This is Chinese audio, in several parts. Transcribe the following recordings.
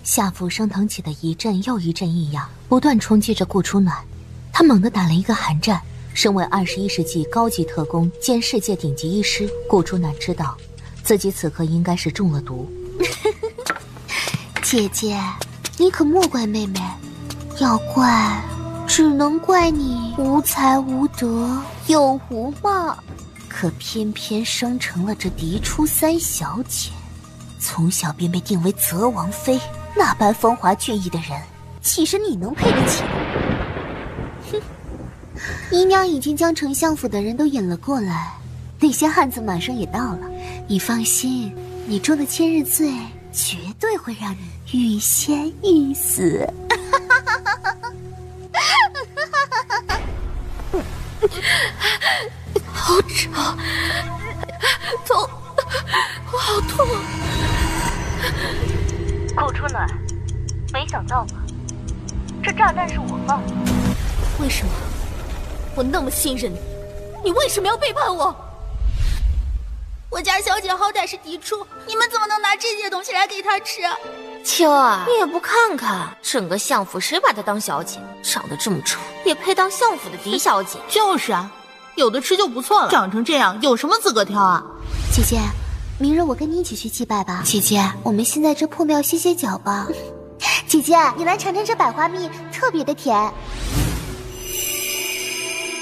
下腹升腾起的一阵又一阵异样，不断冲击着顾初暖。他猛地打了一个寒战。身为21世纪高级特工兼世界顶级医师，顾初暖知道自己此刻应该是中了毒。姐姐，你可莫怪妹妹，要怪只能怪你无才无德有无貌，可偏偏生成了这嫡出三小姐，从小便被定为泽王妃，那般风华俊逸的人，岂是你能配得起？哼，姨娘已经将丞相府的人都引了过来，那些汉子马上也到了。你放心，你中的千日罪绝对会让你欲仙欲死。好吵，头，我好痛。顾初暖，没想到吧？这炸弹是我放的。为什么？我那么信任你，你为什么要背叛我？我家小姐好歹是嫡出，你们怎么能拿这些东西来给她吃？秋儿，你也不看看，整个相府谁把她当小姐？长得这么丑，也配当相府的嫡小姐？就是啊，有的吃就不错了，长成这样有什么资格挑啊？姐姐，明日我跟你一起去祭拜吧。姐姐，我们先在这破庙歇歇脚吧。姐姐，你来尝尝这百花蜜，特别的甜。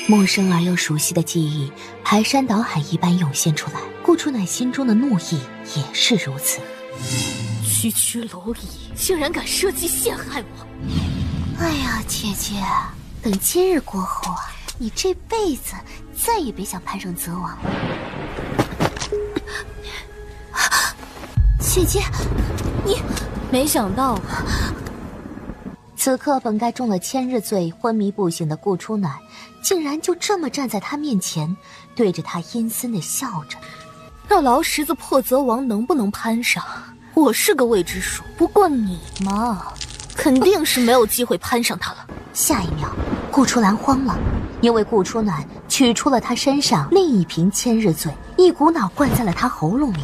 陌生而又熟悉的记忆排山倒海一般涌现出来，顾初乃心中的怒意也是如此。区区蝼蚁竟然敢设计陷害我！哎呀，姐姐，等今日过后啊，你这辈子再也别想攀上泽王了。姐姐，你没想到吧？此刻本该中了千日罪昏迷不醒的顾初乃，竟然就这么站在他面前，对着他阴森的笑着。那劳什子破泽王能不能攀上，我是个未知数。不过你嘛，肯定是没有机会攀上他了。下一秒，顾初兰慌了，因为顾初暖取出了他身上另一瓶千日醉，一股脑灌在了他喉咙里。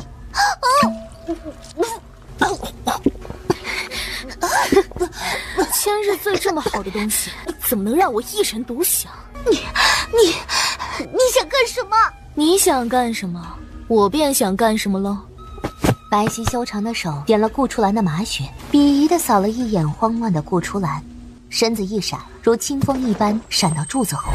千日醉这么好的东西，怎么能让我一人独享？你想干什么？你想干什么，我便想干什么喽。白皙修长的手点了顾初兰的马血，鄙夷地扫了一眼慌乱的顾初兰，身子一闪，如清风一般闪到柱子后。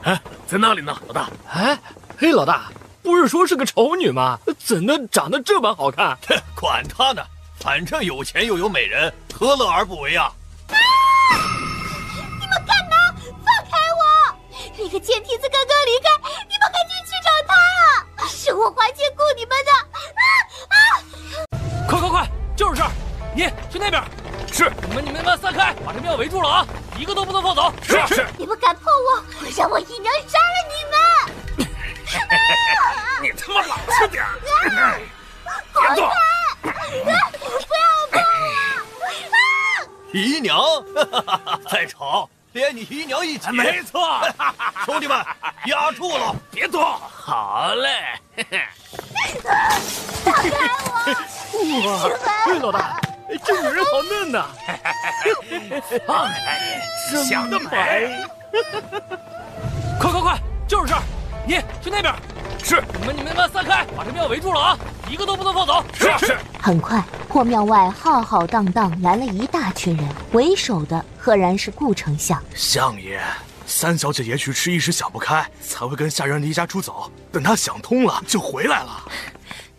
哎，在那里呢，老大。哎，嘿，老大，不是说是个丑女吗？怎的长得这般好看？管他呢，反正有钱又有美人，何乐而不为啊！你们干嘛？放开我！那个贱蹄子刚刚离开，你们赶紧去找他啊！是我花钱雇你们的！快，就是这儿！你去那边。是，你们散开，把这庙围住了啊！一个都不能放走。是。你们敢碰我，我让我姨娘杀了你们！你他妈老实点！别动！不要碰我！姨娘，再吵，连你姨娘一起。没错，兄弟们，压住了，别动。好嘞。放开我！哇，老大，这女人好嫩呐！放开你，想得美！快，就是这儿！你去那边。是，你们散开，把这庙围住了啊！一个都不能放走。是。很快，破庙外浩浩荡荡来了一大群人，为首的赫然是顾丞相。相爷，三小姐也许是一时想不开，才会跟下人离家出走。等她想通了，就回来了。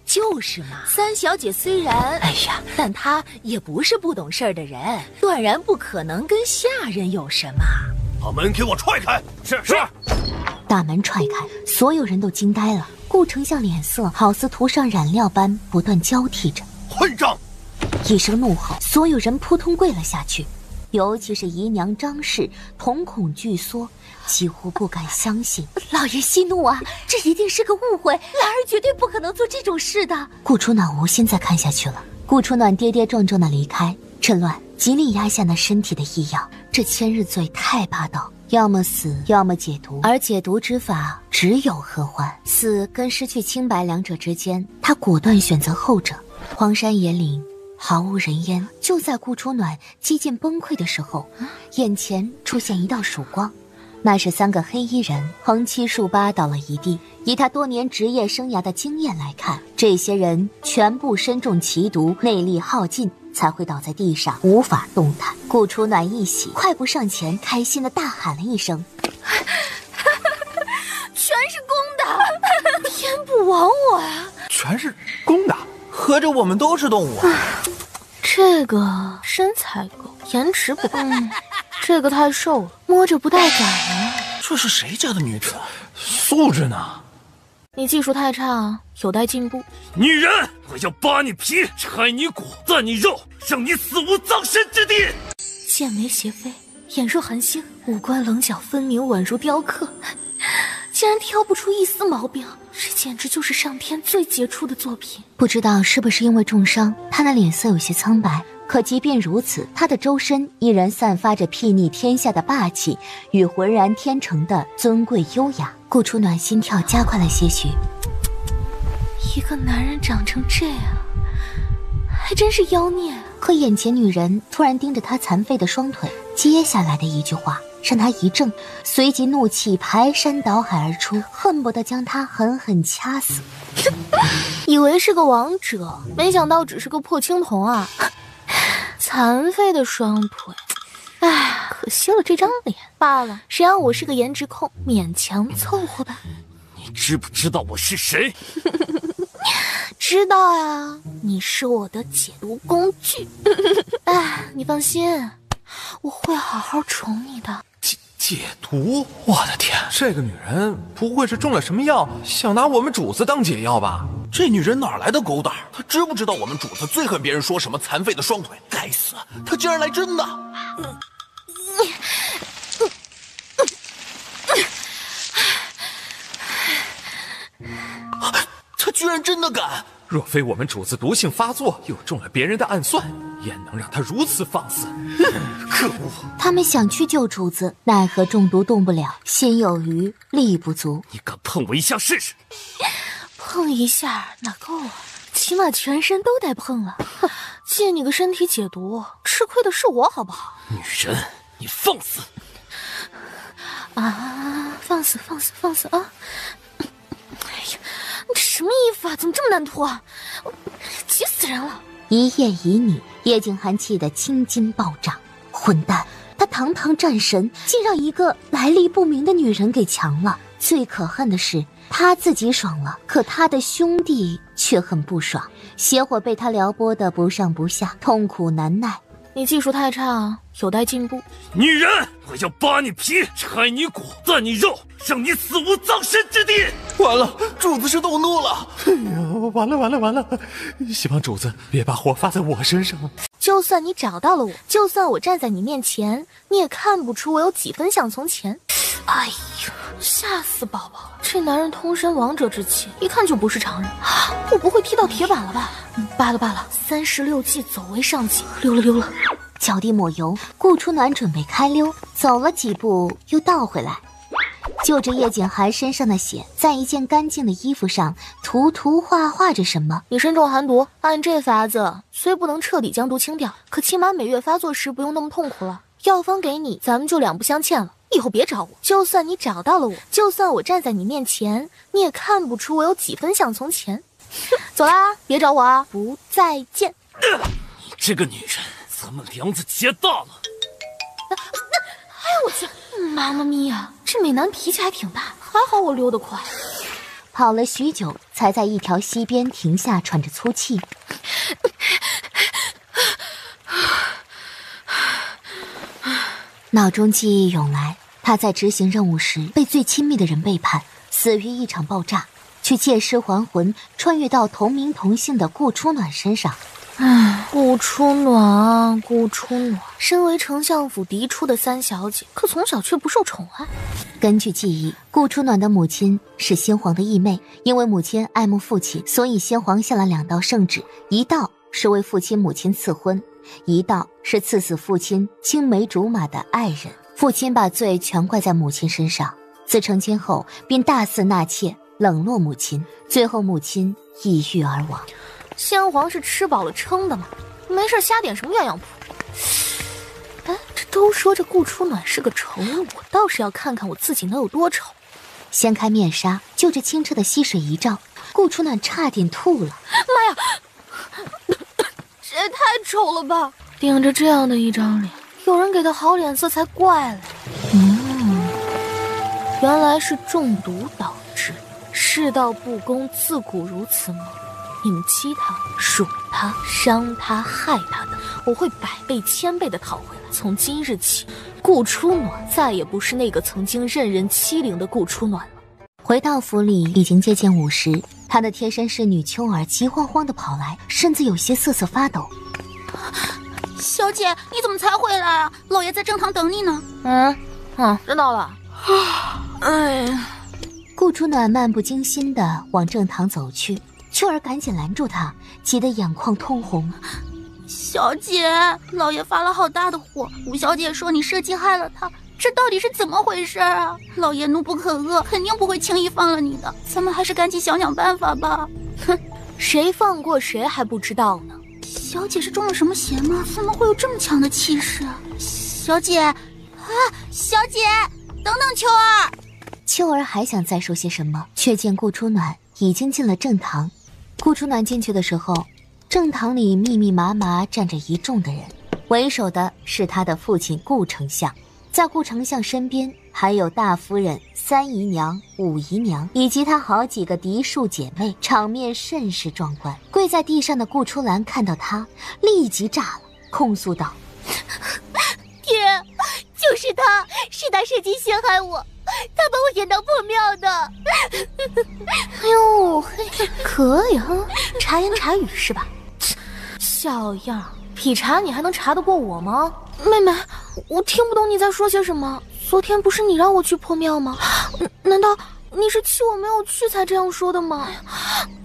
就是嘛，三小姐虽然但她也不是不懂事儿的人，断然不可能跟下人有什么。把门给我踹开！是。大门踹开，所有人都惊呆了。顾丞相脸色好似涂上染料般不断交替着。混账！一声怒吼，所有人扑通跪了下去，尤其是姨娘张氏瞳孔巨缩，几乎不敢相信。老爷息怒啊，这一定是个误会，兰儿绝对不可能做这种事的。顾初暖无心再看下去了，顾初暖跌跌撞撞的离开，趁乱极力压下那身体的异样。这千日罪太霸道，要么死，要么解毒，而解毒之法只有合欢。死跟失去清白两者之间，他果断选择后者。荒山野岭，毫无人烟。就在顾初暖几近崩溃的时候，眼前出现一道曙光，那是3个黑衣人横七竖八倒了一地。以他多年职业生涯的经验来看，这些人全部身中奇毒，内力耗尽，才会倒在地上无法动弹。顾初暖一喜，快步上前，开心的大喊了一声：“全是公的，天不亡我呀！全是公的，合着我们都是动物啊！这个身材够，颜值不够，这个太瘦了，摸着不带感啊！这是谁家的女子？素质呢？你技术太差，有待进步。女人，我要扒你皮，拆你骨，断你肉，让你死无葬身之地！剑眉斜飞，眼若寒星，五官棱角分明，稳如雕刻，竟然挑不出一丝毛病，这简直就是上天最杰出的作品。不知道是不是因为重伤，他的脸色有些苍白，可即便如此，他的周身依然散发着睥睨天下的霸气与浑然天成的尊贵优雅。顾初暖心跳加快了些许。一个男人长成这样，还真是妖孽啊！可眼前女人突然盯着他残废的双腿，接下来的一句话让他一怔，随即怒气排山倒海而出，恨不得将他狠狠掐死。以为是个王者，没想到只是个破青铜啊！残废的双腿，唉，可惜了这张脸。罢了，谁让我是个颜值控，勉强凑合吧。你知不知道我是谁？知道呀，你是我的解毒工具。哎，你放心，我会好好宠你的。解毒？我的天，这个女人不会是中了什么药，想拿我们主子当解药吧？这女人哪来的狗胆？她知不知道我们主子最恨别人说什么残废的双腿？该死，她竟然来真的！她居然真的敢！若非我们主子毒性发作，又中了别人的暗算，焉能让她如此放肆？可恶！他们想去救主子，奈何中毒动不了，心有余力不足。你敢碰我一下试试？碰一下哪够啊？起码全身都得碰了。借你个身体解毒，吃亏的是我好不好？女人，你放肆！啊，放肆放肆放肆啊！哎呀，你这什么衣服啊？怎么这么难脱啊？急死人了！一夜旖旎，叶静寒气得青筋暴涨。混蛋，他堂堂战神，竟让一个来历不明的女人给强了。最可恨的是，他自己爽了，可他的兄弟却很不爽，邪火被他撩拨得不上不下，痛苦难耐。你技术太差，有待进步。女人，我要扒你皮，拆你骨，断你肉，让你死无葬身之地！完了，主子是动怒了！哎呀，完了完了完了！希望主子别把火发在我身上。就算你找到了我，就算我站在你面前，你也看不出我有几分像从前。哎呀，吓死宝宝！这男人通身王者之气，一看就不是常人。我不会踢到铁板了吧？罢了罢了，36计走为上计，溜了溜了。脚地抹油，顾初暖准备开溜，走了几步又倒回来，就着叶景寒身上的血，在一件干净的衣服上涂画着什么。你身中寒毒，按这法子，虽不能彻底将毒清掉，可起码每月发作时不用那么痛苦了。药方给你，咱们就两不相欠了。以后别找我，就算你找到了我，就算我站在你面前，你也看不出我有几分像从前。走啦，别找我啊！不再见。你这个女人，咱们梁子结大了。哎呦我去！妈妈咪呀，这美男脾气还挺大，还好我溜得快。跑了许久，才在一条溪边停下，喘着粗气。脑中记忆涌来，他在执行任务时被最亲密的人背叛，死于一场爆炸，却借尸还魂，穿越到同名同姓的顾初暖身上。顾初暖，顾初暖，身为丞相府嫡出的三小姐，可从小却不受宠爱。根据记忆，顾初暖的母亲是先皇的义妹，因为母亲爱慕父亲，所以先皇下了2道圣旨，一道是为父亲母亲赐婚，一道是赐死父亲青梅竹马的爱人。父亲把罪全怪在母亲身上，自成亲后便大肆纳妾，冷落母亲，最后母亲抑郁而亡。先皇是吃饱了撑的吗？没事瞎点什么鸳鸯谱？哎，这都说这顾初暖是个丑女，我倒是要看看我自己能有多丑。掀开面纱，就着清澈的溪水一照，顾初暖差点吐了。妈呀，这也太丑了吧！顶着这样的一张脸，有人给他好脸色才怪嘞。原来是中毒导致。世道不公，自古如此吗？你们欺他、辱他、伤他、害他的，我会100倍、1000倍的讨回来。从今日起，顾初暖再也不是那个曾经任人欺凌的顾初暖了。回到府里，已经接近午时，他的贴身侍女秋儿急慌慌地跑来，身子有些瑟瑟发抖。小姐，你怎么才回来啊？老爷在正堂等你呢。知道了。顾初暖漫不经心地往正堂走去，秋儿赶紧拦住他，急得眼眶通红。小姐，老爷发了好大的火，吴小姐说你设计害了他，这到底是怎么回事啊？老爷怒不可遏，肯定不会轻易放了你的，咱们还是赶紧想想办法吧。哼，谁放过谁还不知道呢。小姐是中了什么邪吗？怎么会有这么强的气势啊？小姐啊，小姐，等等秋儿。秋儿还想再说些什么，却见顾初暖已经进了正堂。顾初暖进去的时候，正堂里密密麻麻站着一众的人，为首的是他的父亲顾丞相，在顾丞相身边还有大夫人、三姨娘、五姨娘以及他好几个嫡庶姐妹，场面甚是壮观。跪在地上的顾初兰看到他，立即炸了，控诉道：爹，就是他，是他设计陷害我，他把我演到破庙的。哎呦，可以哈，察言察语是吧？小样，劈茶你还能查得过我吗？妹妹，我听不懂你在说些什么。昨天不是你让我去破庙吗？难道你是气我没有去才这样说的吗？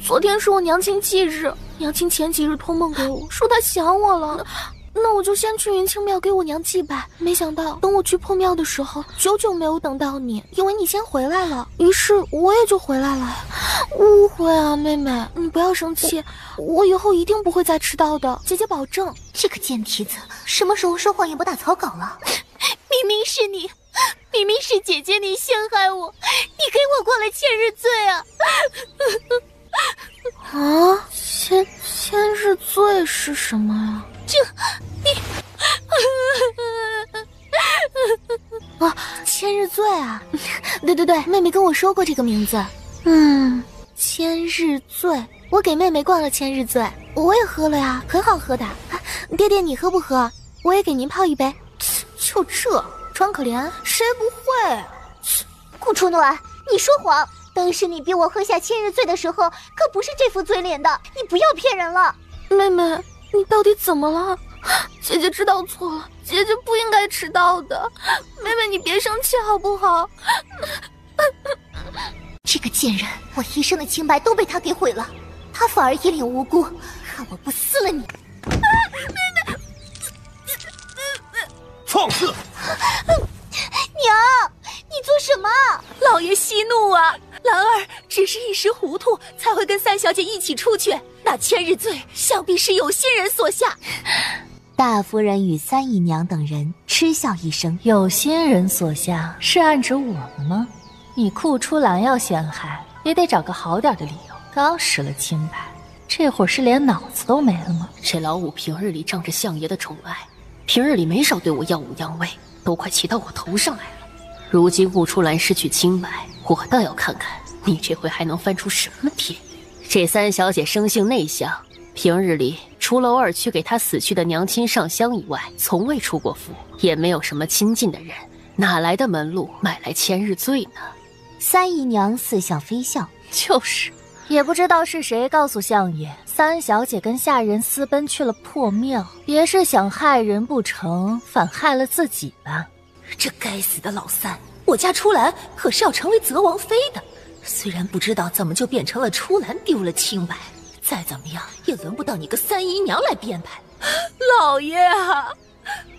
昨天是我娘亲忌日，娘亲前几日托梦给我说她想我了。那我就先去云清庙给我娘祭拜，没想到等我去破庙的时候，久久没有等到你，以为你先回来了，于是我也就回来了。误会啊，妹妹，你不要生气，我以后一定不会再迟到的，姐姐保证。这个贱蹄子，什么时候说谎也不打草稿了？明明是你，明明是姐姐你陷害我，你给我过了千日罪啊！啊，千日罪是什么呀？啊，千日醉啊！对，妹妹跟我说过这个名字。千日醉，我给妹妹灌了千日醉，我也喝了呀，很好喝的。爹爹你喝不喝？我也给您泡一杯。就这装可怜，谁不会？顾初暖，你说谎！当时你逼我喝下千日醉的时候，可不是这副嘴脸的，你不要骗人了。妹妹，你到底怎么了？姐姐知道错了，姐姐不应该迟到的。妹妹，你别生气好不好？这个贱人，我一生的清白都被他给毁了，他反而一脸无辜，看我不撕了你！妹妹，放肆！娘，你做什么？老爷息怒啊！兰儿只是一时糊涂，才会跟三小姐一起出去。那千日醉，想必是有心人所下。大夫人与三姨娘等人嗤笑一声：“有心人所下，是暗指我们吗？你顾初兰要陷害，也得找个好点的理由。刚失了清白，这会儿是连脑子都没了吗？这老五平日里仗着相爷的宠爱，平日里没少对我耀武扬威，都快骑到我头上来了。如今顾初兰失去清白，我倒要看看你这回还能翻出什么天衣。这三小姐生性内向，平日里除了偶尔去给她死去的娘亲上香以外，从未出过府，也没有什么亲近的人，哪来的门路买来千日醉呢？三姨娘似笑非笑，就是，也不知道是谁告诉相爷，三小姐跟下人私奔去了破庙，别是想害人不成，反害了自己吧？这该死的老三，我家初兰可是要成为泽王妃的，虽然不知道怎么就变成了初兰丢了清白，再怎么样也轮不到你个三姨娘来编排。老爷啊，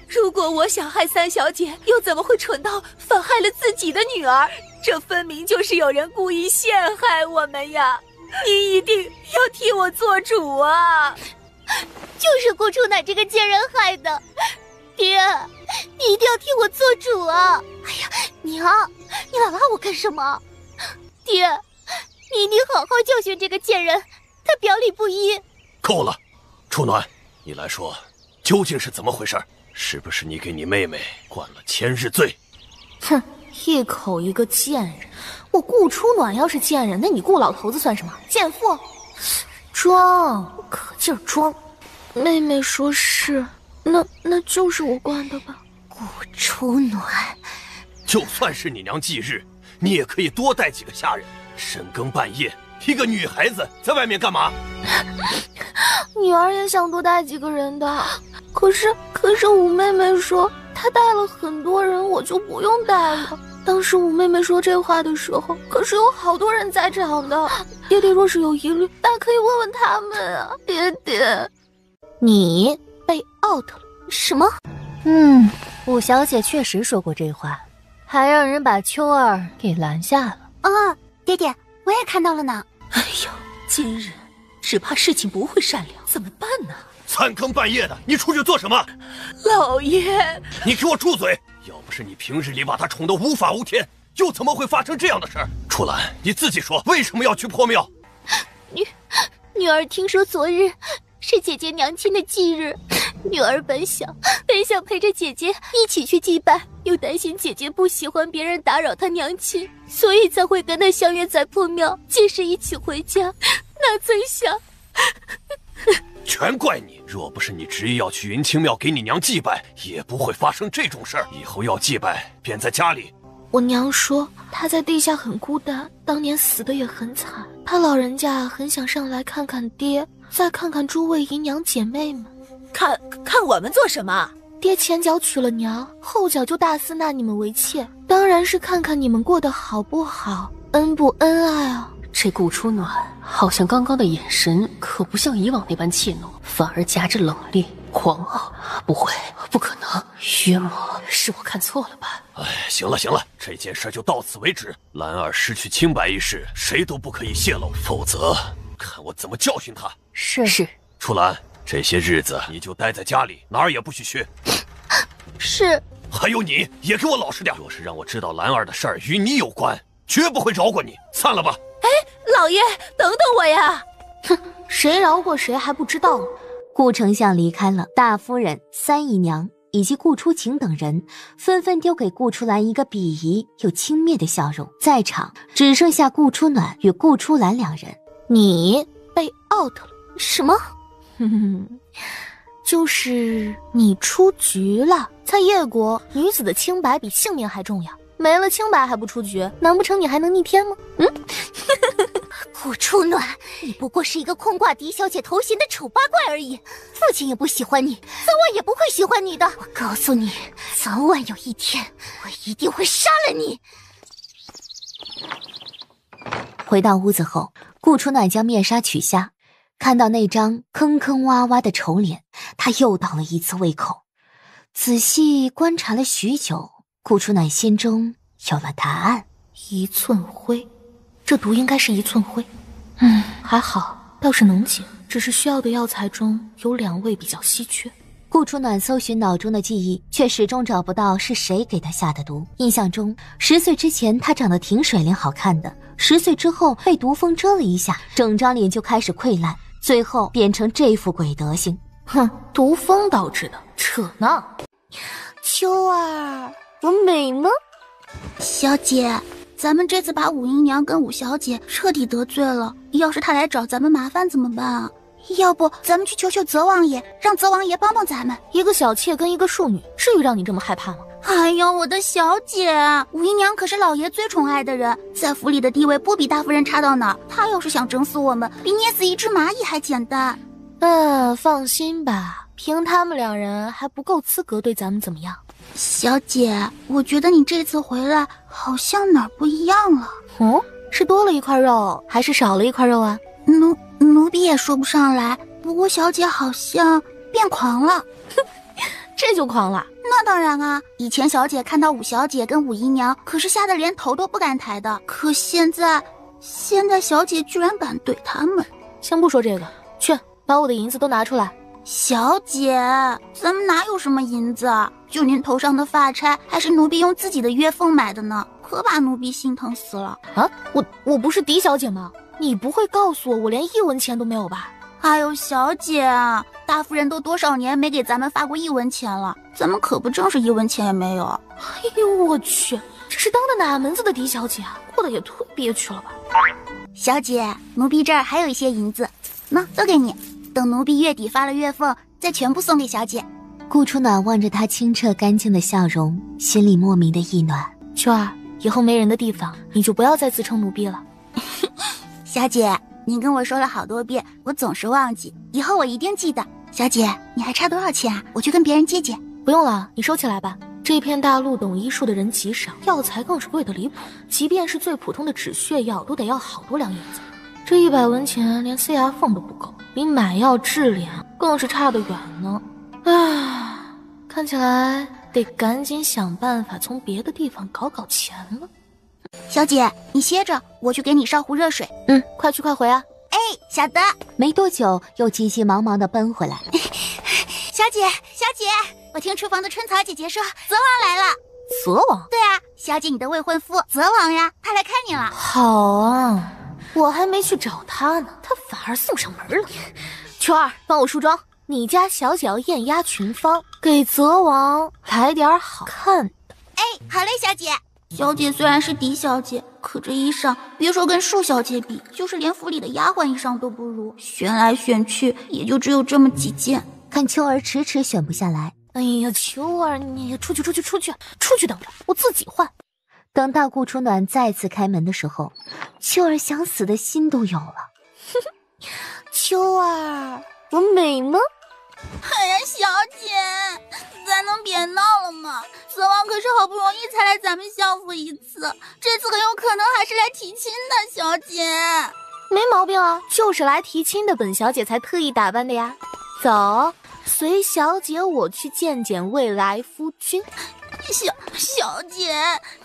如果我想害三小姐，又怎么会蠢到反害了自己的女儿？这分明就是有人故意陷害我们呀！您一定要替我做主啊！就是顾初暖这个贱人害的。爹，你一定要替我做主啊！哎呀，娘，你来拉我干什么？爹，你一定好好教训这个贱人，他表里不一。够了，初暖，你来说，究竟是怎么回事？是不是你给你妹妹灌了千日醉？哼，一口一个贱人！我顾初暖要是贱人，那你顾老头子算什么？贱妇！装，可劲儿装！妹妹说是，那就是我灌的吧？顾初暖，就算是你娘忌日，你也可以多带几个下人。深更半夜，一个女孩子在外面干嘛？女儿也想多带几个人的，可是五妹妹说她带了很多人，我就不用带了。当时五妹妹说这话的时候，可是有好多人在场的。爹爹若是有疑虑，大可以问问他们啊。爹爹，你被 out 了？什么？五小姐确实说过这话，还让人把秋儿给拦下了。爹爹，我也看到了呢。哎呦，今日只怕事情不会善了，怎么办呢？三更半夜的，你出去做什么？老爷，你给我住嘴！要不是你平日里把她宠得无法无天，又怎么会发生这样的事儿？初兰，你自己说，为什么要去破庙？女儿听说昨日是姐姐娘亲的忌日，女儿本想陪着姐姐一起去祭拜，又担心姐姐不喜欢别人打扰她娘亲，所以才会跟她相约在破庙，届时一起回家。哪曾想，全怪你！若不是你执意要去云清庙给你娘祭拜，也不会发生这种事儿。以后要祭拜，便在家里。我娘说她在地下很孤单，当年死的也很惨。她老人家很想上来看看爹，再看看诸位姨娘姐妹们。看我们做什么？爹前脚娶了娘，后脚就大肆纳你们为妾，当然是看看你们过得好不好，恩不恩爱啊。这顾初暖好像刚刚的眼神可不像以往那般怯懦，反而夹着冷冽狂傲。不会，不可能，约莫是我看错了吧？哎，行了，这件事就到此为止。兰儿失去清白一事，谁都不可以泄露，否则看我怎么教训他。是。初兰，这些日子你就待在家里，哪儿也不许去。是。还有你也给我老实点，若是让我知道兰儿的事儿与你有关，绝不会饶过你。散了吧。老爷，等等我呀！哼，谁饶过谁还不知道呢。顾丞相离开了，大夫人、三姨娘以及顾初晴等人纷纷丢给顾初兰一个鄙夷又轻蔑的笑容。在场只剩下顾初暖与顾初兰两人。你被 out 了？什么？就是你出局了。在叶国，女子的清白比性命还重要。没了清白还不出局，难不成你还能逆天吗？顾初暖，你不过是一个空挂狄小姐头衔的丑八怪而已，父亲也不喜欢你，早晚也不会喜欢你的。我告诉你，早晚有一天，我一定会杀了你。回到屋子后，顾初暖将面纱取下，看到那张坑坑洼洼的丑脸，他又倒了一次胃口。仔细观察了许久，顾初暖心中有了答案。一寸灰，这毒应该是一寸灰。还好，倒是能解，只是需要的药材中有2味比较稀缺。顾初暖搜寻脑中的记忆，却始终找不到是谁给他下的毒。印象中，10岁之前他长得挺水灵好看的，10岁之后被毒风蛰了一下，整张脸就开始溃烂，最后变成这副鬼德行。毒风导致的，扯呢。秋儿，我美吗？小姐，咱们这次把五姨娘跟五小姐彻底得罪了，要是她来找咱们麻烦怎么办啊？要不咱们去求求泽王爷，让泽王爷帮帮咱们。一个小妾跟一个庶女，至于让你这么害怕吗？哎呦，我的小姐，五姨娘可是老爷最宠爱的人，在府里的地位不比大夫人差到哪儿。她要是想整死我们，比捏死一只蚂蚁还简单。放心吧，凭他们2人还不够资格对咱们怎么样。小姐，我觉得你这次回来好像哪儿不一样了。是多了一块肉，还是少了一块肉啊？奴婢也说不上来，不过小姐好像变狂了。这就狂了？那当然啊，以前小姐看到五小姐跟五姨娘可是吓得连头都不敢抬的，可现在小姐居然敢怼他们。先不说这个，去把我的银子都拿出来，小姐，咱们哪有什么银子啊？就您头上的发钗，还是奴婢用自己的月俸买的呢，可把奴婢心疼死了啊！我不是狄小姐吗？你不会告诉我连1文钱都没有吧？哎呦，小姐，大夫人都多少年没给咱们发过1文钱了，咱们可不正是1文钱也没有。哎呦我去，这是当的哪门子的狄小姐啊？过得也忒憋屈了吧？小姐，奴婢这儿还有一些银子，那都给你，等奴婢月底发了月俸，再全部送给小姐。顾初暖望着她清澈干净的笑容，心里莫名的一暖。秋儿，以后没人的地方，你就不要再自称奴婢了。小姐，您跟我说了好多遍，我总是忘记，以后我一定记得。小姐，你还差多少钱啊？我去跟别人借借。不用了，你收起来吧。这片大陆懂医术的人极少，药材更是贵得离谱，即便是最普通的止血药，都得要好多两银子。这100文钱连塞牙缝都不够，比买药治脸更是差得远呢。唉，看起来得赶紧想办法从别的地方搞钱了。小姐，你歇着，我去给你烧壶热水。快去快回啊！哎，晓得。没多久，又急急忙忙地奔回来。小姐，我听厨房的春草姐姐说，泽王来了。泽王？对啊，小姐你的未婚夫泽王呀，他来看你了。好啊，我还没去找他呢，他反而送上门了。秋儿，帮我梳妆。你家小姐要艳压群芳，给泽王来点好看的。哎，好嘞，小姐。小姐虽然是狄小姐，可这衣裳别说跟树小姐比，就是连府里的丫鬟衣裳都不如，选来选去也就只有这么几件。看秋儿迟迟选不下来，哎呀，秋儿，你出去等着，我自己换。等到顾初暖再次开门的时候，秋儿想死的心都有了。秋儿，我美吗？哎呀，小姐，咱能别闹了吗？泽王可是好不容易才来咱们相府一次，这次很有可能还是来提亲的，小姐。没毛病啊，就是来提亲的本小姐才特意打扮的呀。走，随小姐我去见见未来夫君。小姐，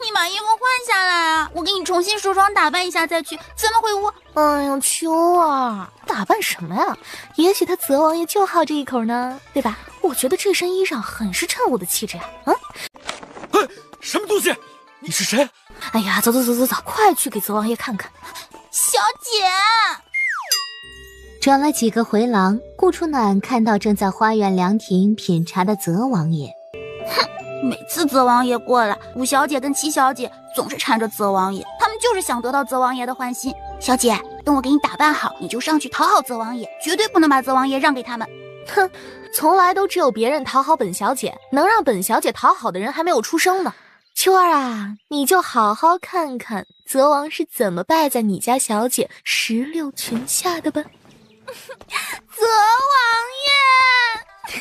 你把衣服换下来啊，我给你重新梳妆打扮一下再去，咱们回屋。哎呀，秋儿，打扮什么呀？也许他泽王爷就好这一口呢，对吧？我觉得这身衣裳很是衬我的气质呀。什么东西？你是谁？哎呀，走，快去给泽王爷看看。小姐。转了几个回廊，顾初暖看到正在花园凉亭品茶的泽王爷。每次泽王爷过来，五小姐跟七小姐总是缠着泽王爷，他们就是想得到泽王爷的欢心。小姐，等我给你打扮好，你就上去讨好泽王爷，绝对不能把泽王爷让给他们。哼，从来都只有别人讨好本小姐，能让本小姐讨好的人还没有出生呢。秋儿啊，你就好好看看泽王是怎么败在你家小姐16裙下的吧。泽王爷，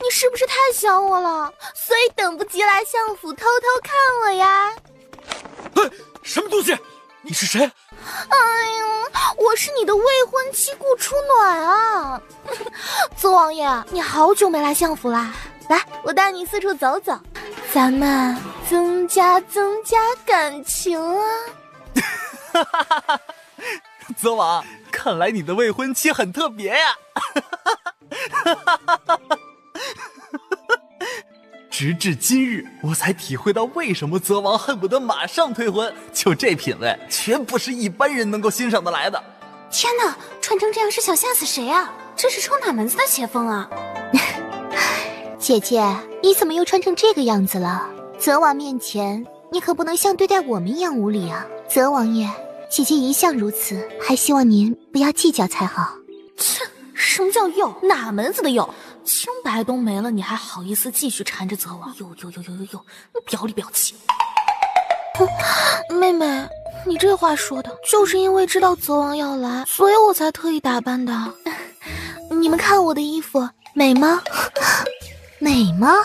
你是不是太想我了，所以等不及来相府偷偷看我呀？什么东西？你是谁？哎呀，我是你的未婚妻顾初暖啊。泽王爷，你好久没来相府啦，来，我带你四处走走，咱们增加感情啊。泽王，看来你的未婚妻很特别呀。直至今日，我才体会到为什么泽王恨不得马上退婚。就这品味，绝不是一般人能够欣赏得来的。天哪，穿成这样是想吓死谁啊？这是抽哪门子的邪风啊？姐姐，你怎么又穿成这个样子了？泽王面前，你可不能像对待我们一样无礼啊！泽王爷，姐姐一向如此，还希望您不要计较才好。切，什么叫又？哪门子的又？清白都没了，你还好意思继续缠着泽王？又，你表里表气。妹妹，你这话说的，就是因为知道泽王要来，所以我才特意打扮的。你们看我的衣服美吗？美吗？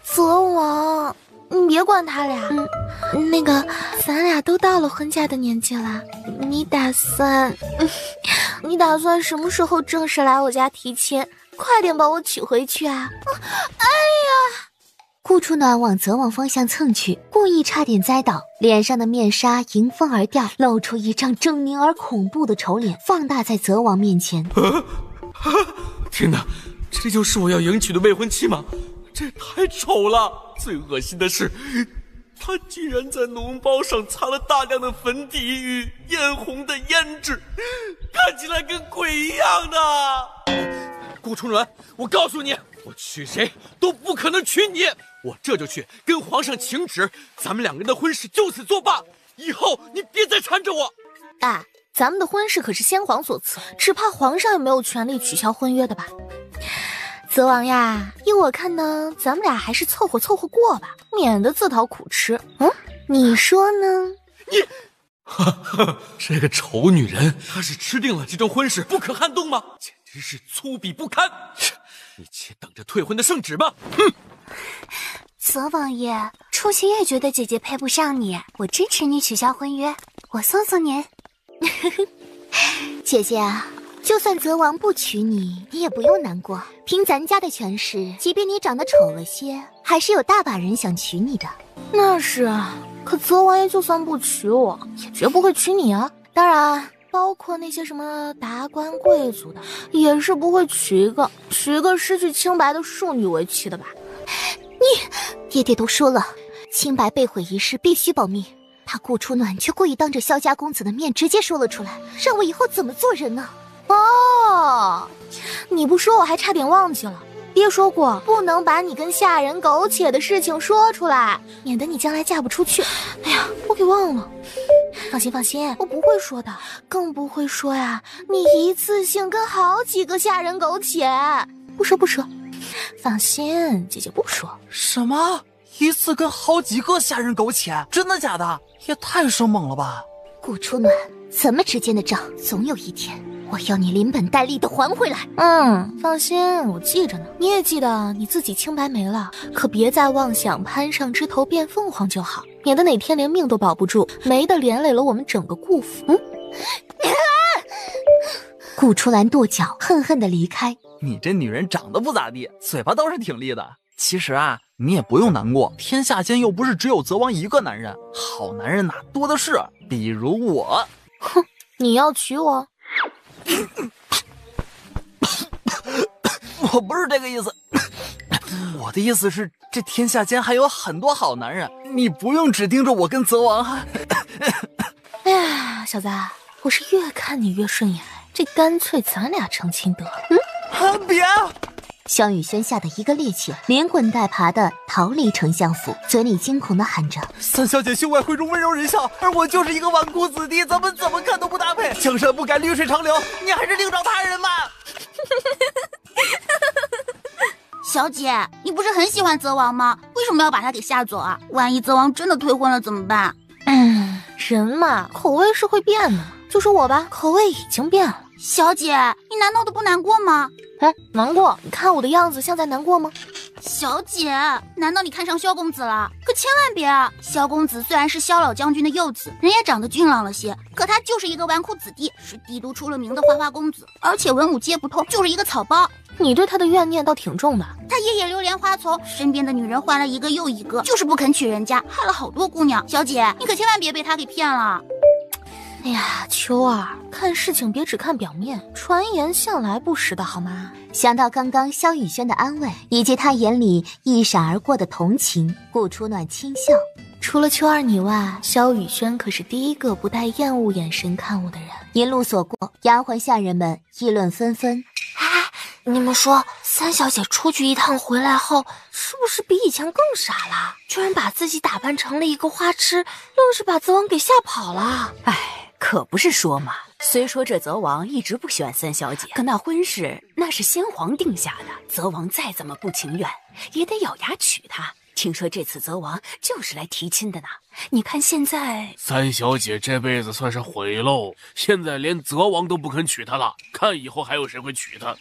泽王，你别管他俩。那个，咱俩都到了婚嫁的年纪了，你打算什么时候正式来我家提亲？快点把我娶回去啊！哎呀！顾初暖往泽王方向蹭去，故意差点栽倒，脸上的面纱迎风而掉，露出一张狰狞而恐怖的丑脸，放大在泽王面前。天哪，这就是我要迎娶的未婚妻吗？这也太丑了！最恶心的是，她竟然在脓包上擦了大量的粉底与艳红的胭脂，看起来跟鬼一样的。顾春鸾，我告诉你，我娶谁都不可能娶你！我这就去跟皇上请旨，咱们两个人的婚事就此作罢，以后你别再缠着我。哎，咱们的婚事可是先皇所赐，只怕皇上也没有权利取消婚约的吧？泽王呀，依我看呢，咱们俩还是凑合过吧，免得自讨苦吃。你说呢？你，这个丑女人，她是吃定了这桩婚事不可撼动吗？简直是粗鄙不堪！你且等着退婚的圣旨吧！哼！泽王爷，初雪也觉得姐姐配不上你，我支持你取消婚约，我送您。姐姐啊，就算泽王不娶你，你也不用难过。凭咱家的权势，即便你长得丑了些，还是有大把人想娶你的。那是啊，可泽王爷就算不娶我，也绝不会娶你啊。当然，包括那些什么达官贵族的，也是不会娶一个失去清白的庶女为妻的吧？爹爹都说了，清白被毁一事必须保密。他顾初暖却故意当着萧家公子的面直接说了出来，让我以后怎么做人呢？哦，你不说我还差点忘记了，爹说过不能把你跟下人苟且的事情说出来，免得你将来嫁不出去。哎呀，我给忘了。放心，我不会说的，更不会说呀，你一次性跟好几个下人苟且。不说，放心，姐姐不说。什么？一次跟好几个下人苟且？真的假的？也太生猛了吧！顾初暖，咱们之间的账总有一天我要你连本带利的还回来。放心，我记着呢。你也记得你自己清白没了，可别再妄想攀上枝头变凤凰就好，免得哪天连命都保不住，没得连累了我们整个顾府。顾初兰跺脚，恨恨地离开。你这女人长得不咋地，嘴巴倒是挺利的。其实啊，你也不用难过，天下间又不是只有泽王一个男人，好男人多的是，比如我。哼，你要娶我？我不是这个意思，我的意思是，这天下间还有很多好男人，你不用只盯着我跟泽王。哎呀，小子，我是越看你越顺眼，这干脆咱俩成亲得了。别！萧雨轩吓得一个趔趄，连滚带爬的逃离丞相府，嘴里惊恐的喊着：“三小姐秀外慧中，温柔人笑，而我就是一个纨绔子弟，咱们怎么看都不搭配。江山不改，绿水长流，你还是另找他人吧。”小姐，你不是很喜欢泽王吗？为什么要把他给吓走啊？万一泽王真的退婚了怎么办？人嘛，口味是会变的嘛。就说我吧，口味已经变了。小姐，你难道都不难过吗？难过？你看我的样子像在难过吗？小姐，难道你看上萧公子了？可千万别啊！萧公子虽然是萧老将军的幼子，人也长得俊朗了些，可他就是一个纨绔子弟，是帝都出了名的花花公子，而且文武皆不通，就是一个草包。你对他的怨念倒挺重的。他夜夜流连花丛，身边的女人换了一个又一个，就是不肯娶人家，害了好多姑娘。小姐，你可千万别被他给骗了。哎呀，秋儿，看事情别只看表面，传言向来不实的好吗？想到刚刚萧雨轩的安慰，以及他眼里一闪而过的同情，顾初暖轻笑。除了秋儿你外，萧雨轩可是第一个不带厌恶眼神看我的人。沿路所过，丫鬟下人们议论纷纷。你们说，三小姐出去一趟回来后，是不是比以前更傻了？居然把自己打扮成了一个花痴，愣是把泽王给吓跑了。可不是说嘛，虽说这泽王一直不喜欢三小姐，可那婚事那是先皇定下的，泽王再怎么不情愿，也得咬牙娶她。听说这次泽王就是来提亲的呢。你看现在，三小姐这辈子算是毁喽，现在连泽王都不肯娶她了，看以后还有谁会娶她。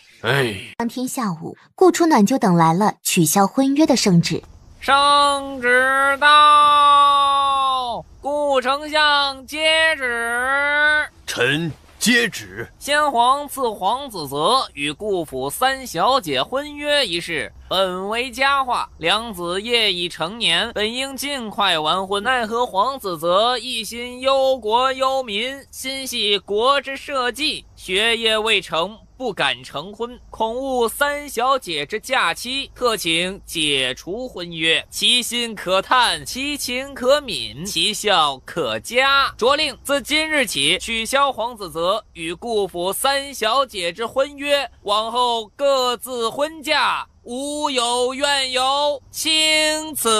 当天下午，顾初暖就等来了取消婚约的圣旨。圣旨到，顾丞相接旨。臣接旨。先皇赐皇子泽与顾府三小姐婚约一事，本为佳话，两子业已成年，本应尽快完婚，奈何皇子泽一心忧国忧民，心系国之社稷，学业未成，不敢成婚，恐误三小姐之假期，特请解除婚约。其心可探，其情可悯，其笑可嘉。着令自今日起取消黄子泽与顾府三小姐之婚约，往后各自婚嫁，无有怨尤，钦此。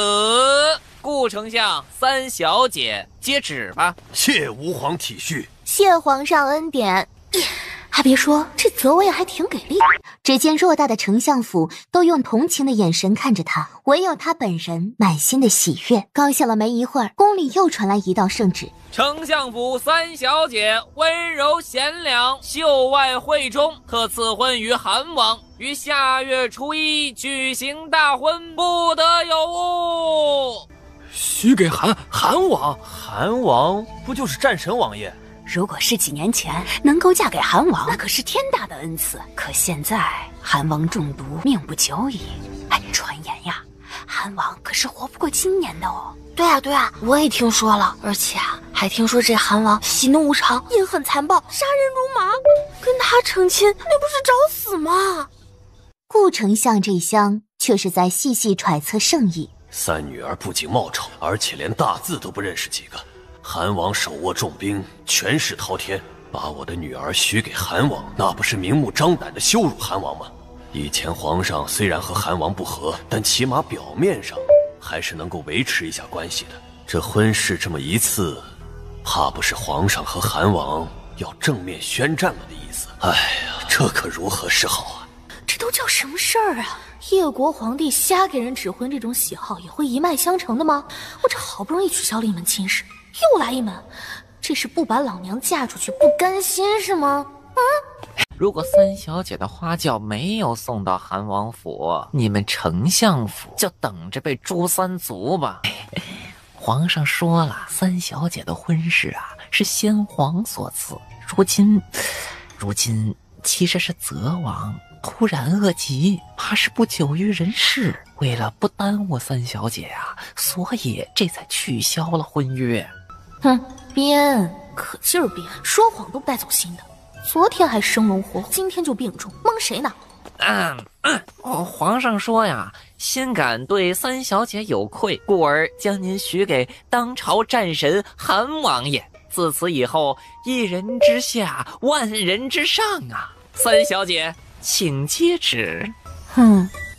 顾丞相、三小姐接旨吧。谢吾皇体恤，谢皇上恩典。还别说，这泽王爷还挺给力。只见偌大的丞相府都用同情的眼神看着他，唯有他本人满心的喜悦。高兴了没一会儿，宫里又传来一道圣旨：丞相府三小姐温柔贤良，秀外慧中，特赐婚于韩王，于下月初1举行大婚，不得有误。许给韩王？韩王不就是战神王爷？如果是几年前能够嫁给韩王，那可是天大的恩赐。可现在韩王中毒，命不久矣。哎，传言呀，韩王可是活不过今年的哦。对啊，我也听说了，而且还听说这韩王喜怒无常，阴狠残暴，杀人如麻。跟他成亲，那不是找死吗？顾丞相这厢却是在细细揣测圣意。三女儿不仅貌丑，而且连大字都不认识几个。韩王手握重兵，权势滔天，把我的女儿许给韩王，那不是明目张胆的羞辱韩王吗？以前皇上虽然和韩王不和，但起码表面上还是能够维持一下关系的。这婚事这么一次，怕不是皇上和韩王要正面宣战了的意思。哎呀，这可如何是好啊？这都叫什么事儿啊？叶国皇帝瞎给人指婚，这种喜好也会一脉相承的吗？我这好不容易取消了一门亲事，又来一门，这是不把老娘嫁出去不甘心是吗？如果三小姐的花轿没有送到韩王府，你们丞相府就等着被诛三族吧。皇上说了，三小姐的婚事啊是先皇所赐，如今其实是泽王突然恶疾，怕是不久于人世。为了不耽误三小姐啊，所以这才取消了婚约。哼，编，可劲儿编，说谎都不带走心的。昨天还生龙活虎，今天就病重，蒙谁呢？皇上说呀，心感对三小姐有愧，故而将您许给当朝战神韩王爷。自此以后，一人之下，万人之上啊！三小姐，请接旨。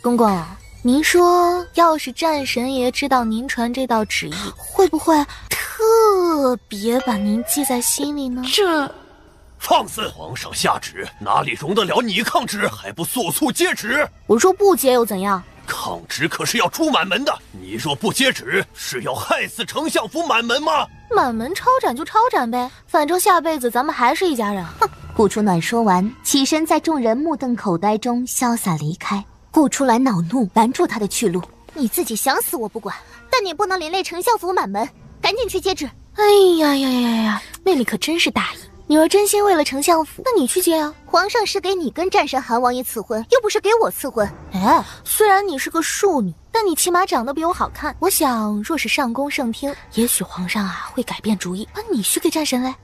公公，您说，要是战神爷知道您传这道旨意，会不会特别把您记在心里呢？这，放肆！皇上下旨，哪里容得了你抗旨？还不速速接旨！我说不接又怎样？抗旨可是要出满门的，你若不接旨，是要害死丞相府满门吗？满门抄斩就抄斩呗，反正下辈子咱们还是一家人。哼！顾初暖说完，起身在众人目瞪口呆中潇洒离开。顾初兰恼怒，拦住他的去路：“你自己想死我不管，但你不能连累丞相府满门，赶紧去接旨。”哎呀，妹妹可真是大意。女儿真心为了丞相府，那你去接啊！皇上是给你跟战神韩王爷赐婚，又不是给我赐婚。哎，虽然你是个庶女，但你起码长得比我好看。我想，若是上宫圣听，也许皇上会改变主意，把你许给战神嘞。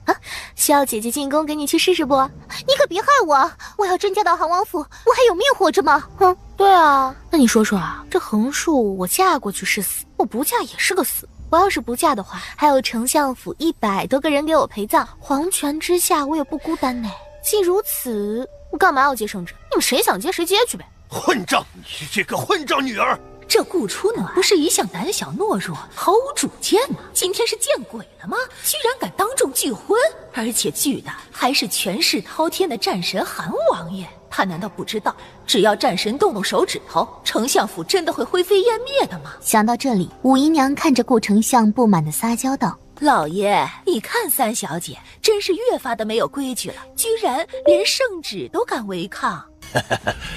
需要姐姐进宫给你去试试不？你可别害我！我要真嫁到韩王府，我还有命活着吗？对啊，那你说说啊，这横竖我嫁过去是死，我不嫁也是个死。我要是不嫁的话，还有丞相府100多个人给我陪葬，皇权之下我也不孤单呢。既如此，我干嘛要接圣旨？你们谁想接谁接去呗。混账！你这个混账女儿！这顾初暖不是一向胆小懦弱、毫无主见吗？今天是见鬼了吗？居然敢当众拒婚，而且拒的还是权势滔天的战神韩王爷。他难道不知道，只要战神动动手指头，丞相府真的会灰飞烟灭的吗？想到这里，武姨娘看着顾丞相不满的撒娇道：“老爷，你看三小姐真是越发的没有规矩了，居然连圣旨都敢违抗。”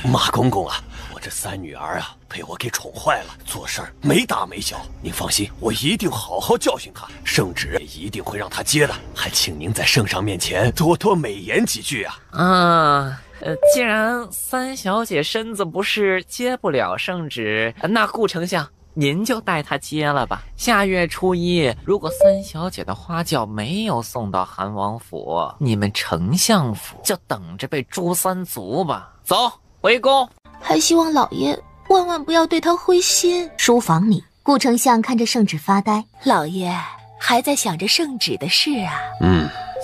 马公公啊，我这三女儿啊，被我给宠坏了，做事儿没大没小。您放心，我一定好好教训她，圣旨也一定会让她接的。还请您在圣上面前多多美言几句啊！既然三小姐身子不适，接不了圣旨，那顾丞相您就带她接了吧。下月初1，如果三小姐的花轿没有送到韩王府，你们丞相府就等着被诛3族吧。走，回宫。还希望老爷万万不要对她灰心。书房里，顾丞相看着圣旨发呆。老爷还在想着圣旨的事啊？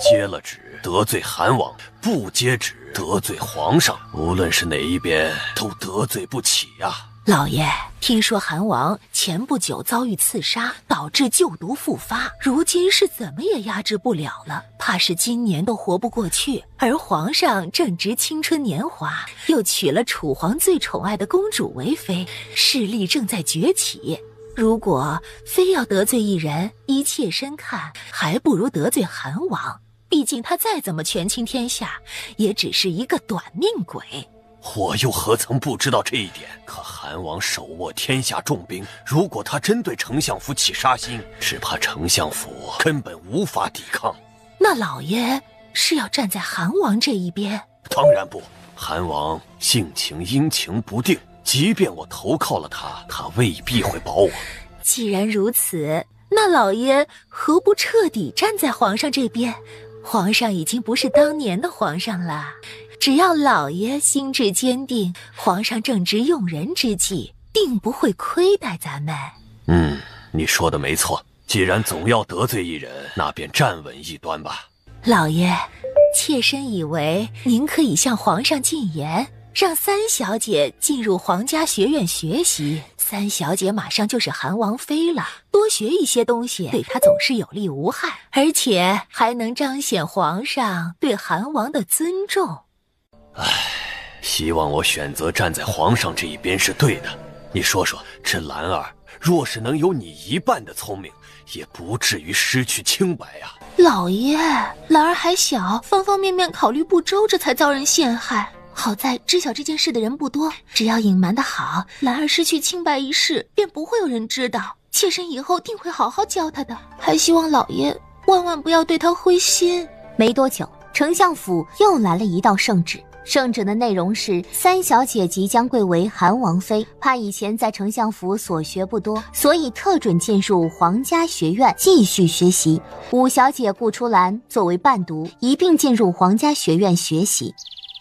接了旨得罪韩王，不接旨得罪皇上，无论是哪一边都得罪不起呀。老爷，听说韩王前不久遭遇刺杀，导致旧毒复发，如今是怎么也压制不了了，怕是今年都活不过去。而皇上正值青春年华，又娶了楚皇最宠爱的公主为妃，势力正在崛起。如果非要得罪一人，依切身看，还不如得罪韩王。毕竟他再怎么权倾天下，也只是一个短命鬼。我又何曾不知道这一点？可韩王手握天下重兵，如果他真对丞相府起杀心，只怕丞相府根本无法抵抗。那老爷是要站在韩王这一边？当然不，韩王性情阴晴不定，即便我投靠了他，他未必会保我。既然如此，那老爷何不彻底站在皇上这边？皇上已经不是当年的皇上了，只要老爷心智坚定，皇上正值用人之际，定不会亏待咱们。你说的没错，既然总要得罪一人，那便站稳一端吧。老爷，妾身以为您可以向皇上进言，让三小姐进入皇家学院学习。三小姐马上就是韩王妃了，多学一些东西，对她总是有利无害，而且还能彰显皇上对韩王的尊重。希望我选择站在皇上这一边是对的。你说说，这兰儿若是能有你一半的聪明，也不至于失去清白呀。老爷，兰儿还小，方方面面考虑不周，这才遭人陷害。好在知晓这件事的人不多，只要隐瞒得好，兰儿失去清白一事便不会有人知道。妾身以后定会好好教她的，还希望老爷万万不要对她灰心。没多久，丞相府又来了一道圣旨。圣旨的内容是三小姐即将贵为韩王妃，怕以前在丞相府所学不多，所以特准进入皇家学院继续学习。五小姐顾初兰作为伴读，一并进入皇家学院学习。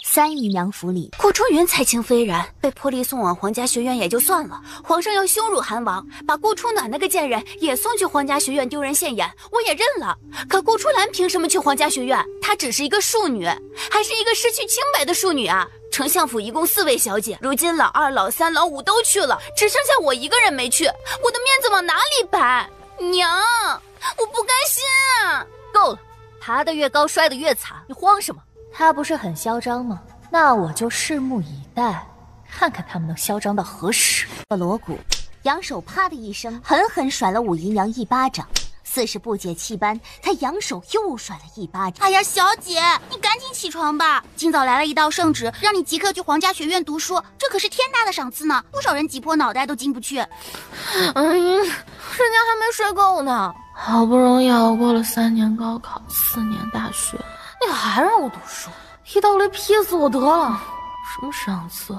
三姨娘府里，顾初云才情非然，被破例送往皇家学院也就算了，皇上要羞辱韩王，把顾初暖那个贱人也送去皇家学院丢人现眼，我也认了。可顾初兰凭什么去皇家学院？她只是一个庶女，还是一个失去清白的庶女啊！丞相府一共4位小姐，如今老2、老3、老5都去了，只剩下我一个人没去，我的面子往哪里摆？娘，我不甘心啊！够了，爬得越高摔得越惨，你慌什么？他不是很嚣张吗？那我就拭目以待，看看他们能嚣张到何时。锣鼓，扬手啪的一声，狠狠甩了五姨娘一巴掌。似是不解气般，他扬手又甩了一巴掌。哎呀，小姐，你赶紧起床吧！今早来了一道圣旨，让你即刻去皇家学院读书，这可是天大的赏赐呢，多少人挤破脑袋都进不去。人家还没睡够呢，好不容易熬过了3年高考，4年大学，你还让我读书？一刀雷劈死我得了！什么赏赐？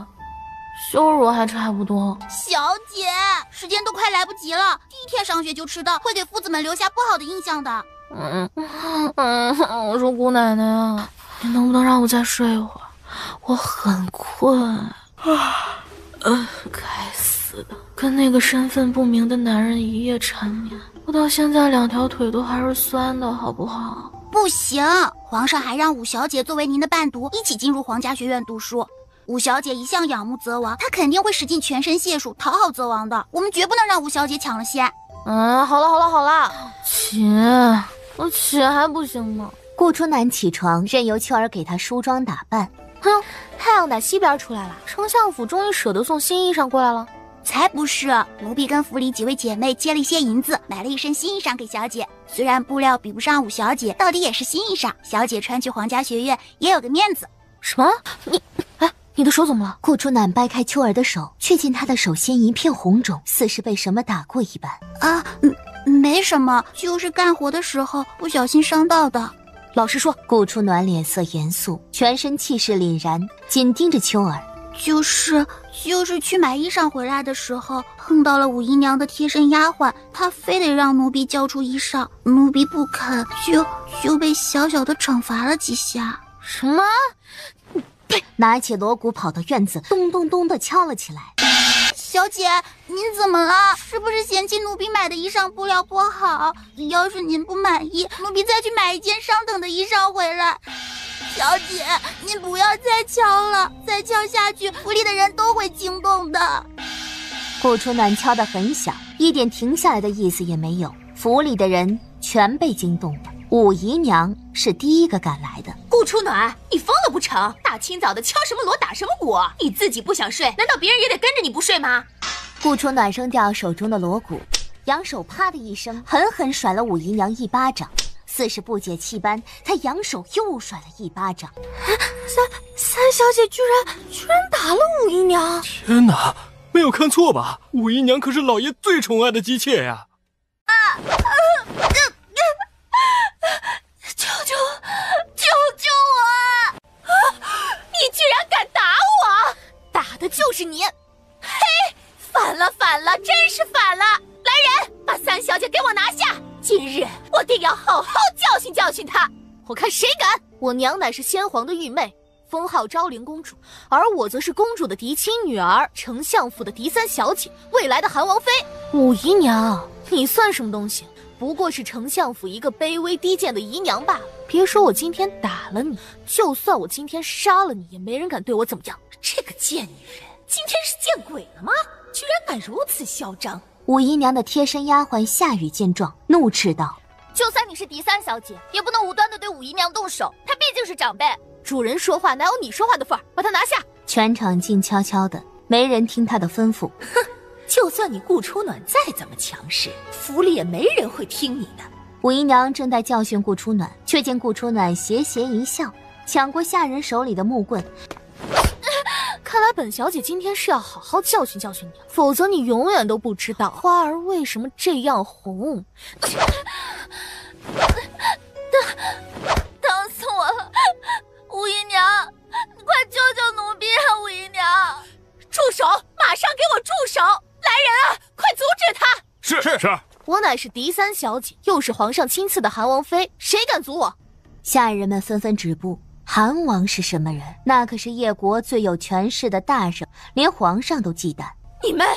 羞辱还差不多。小姐，时间都快来不及了，第一天上学就迟到，会给夫子们留下不好的印象的。我说姑奶奶啊，你能不能让我再睡一会儿？我很困。该死的，跟那个身份不明的男人一夜缠绵，我到现在2条腿都还是酸的，好不好？不行，皇上还让五小姐作为您的伴读，一起进入皇家学院读书。五小姐一向仰慕泽王，她肯定会使尽全身解数讨好泽王的，我们绝不能让五小姐抢了先。好了，我起还不行吗？顾初南起床，任由秋儿给她梳妆打扮。哼，太阳打西边出来了，丞相府终于舍得送新衣裳过来了。才不是，奴婢跟府里几位姐妹借了一些银子，买了一身新衣裳给小姐。虽然布料比不上五小姐，到底也是新衣裳，小姐穿去皇家学院也有个面子。什么？你的手怎么了？顾初南掰开秋儿的手，却见她的手心一片红肿，似是被什么打过一般。没什么，就是干活的时候不小心伤到的。老实说。顾初暖脸色严肃，全身气势凛然，紧盯着秋儿。就是去买衣裳回来的时候，碰到了武姨娘的贴身丫鬟，她非得让奴婢交出衣裳，奴婢不肯，就被小小的惩罚了几下。什么？拿起锣鼓跑到院子，咚咚咚地敲了起来。小姐，您怎么了？是不是嫌弃奴婢买的衣裳布料不好？要是您不满意，奴婢再去买一件上等的衣裳回来。小姐，您不要再敲了，再敲下去，府里的人都会惊动的。顾初暖敲得很响，一点停下来的意思也没有。府里的人全被惊动了。武姨娘是第一个赶来的。顾初暖，你疯了不成？大清早的敲什么锣打什么鼓？你自己不想睡，难道别人也得跟着你不睡吗？顾初暖扔掉手中的锣鼓，扬手啪的一声，狠狠甩了武姨娘一巴掌。似是不解气般，他扬手又甩了一巴掌。三小姐居然打了武姨娘！天哪，没有看错吧？武姨娘可是老爷最宠爱的姬妾呀！救我！你居然敢打我！打的就是你！嘿，反了，真是反了！来人，把三小姐给我拿下！今日我定要好好教训教训她！我看谁敢！我娘乃是先皇的御妹，封号昭灵公主，而我则是公主的嫡亲女儿，丞相府的嫡三小姐，未来的韩王妃。武姨娘，你算什么东西？不过是丞相府一个卑微低贱的姨娘罢了。别说我今天打了你，就算我今天杀了你，也没人敢对我怎么样。这个贱女人，今天是见鬼了吗？居然敢如此嚣张！武姨娘的贴身丫鬟夏雨见状，怒斥道：“就算你是嫡三小姐，也不能无端的对武姨娘动手，她毕竟是长辈。主人说话哪有你说话的份儿？把她拿下！”全场静悄悄的，没人听他的吩咐。哼，就算你顾初暖再怎么强势，府里也没人会听你的。武姨娘正在教训顾初暖，却见顾初暖斜斜一笑，抢过下人手里的木棍。看来本小姐今天是要好好教训教训你，否则你永远都不知道花儿为什么这样红。疼死我了！武姨娘，你快救救奴婢啊！武姨娘，住手！马上给我住手！来人啊，快阻止他！是。我乃是嫡三小姐，又是皇上亲赐的韩王妃，谁敢阻我？下人们纷纷止步。韩王是什么人？那可是叶国最有权势的大人，连皇上都忌惮。你们，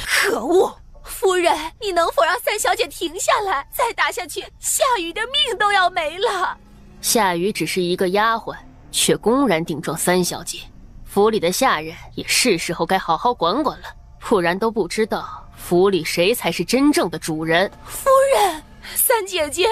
可恶！夫人，你能否让三小姐停下来？再打下去，夏雨的命都要没了。夏雨只是一个丫鬟，却公然顶撞三小姐，府里的下人也是时候该好好管管了，不然都不知道府里谁才是真正的主人。夫人，三姐姐，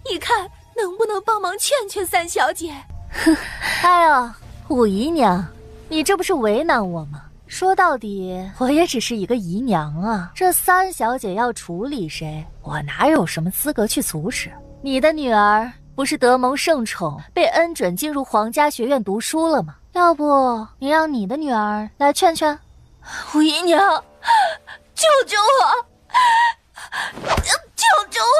你看能不能帮忙劝劝三小姐？哼，哎呀，武姨娘，你这不是为难我吗？说到底，我也只是一个姨娘啊。这三小姐要处理谁，我哪有什么资格去阻止？你的女儿不是得蒙圣宠，被恩准进入皇家学院读书了吗？要不你让你的女儿来劝劝？武姨娘，救救我！救救我！救我！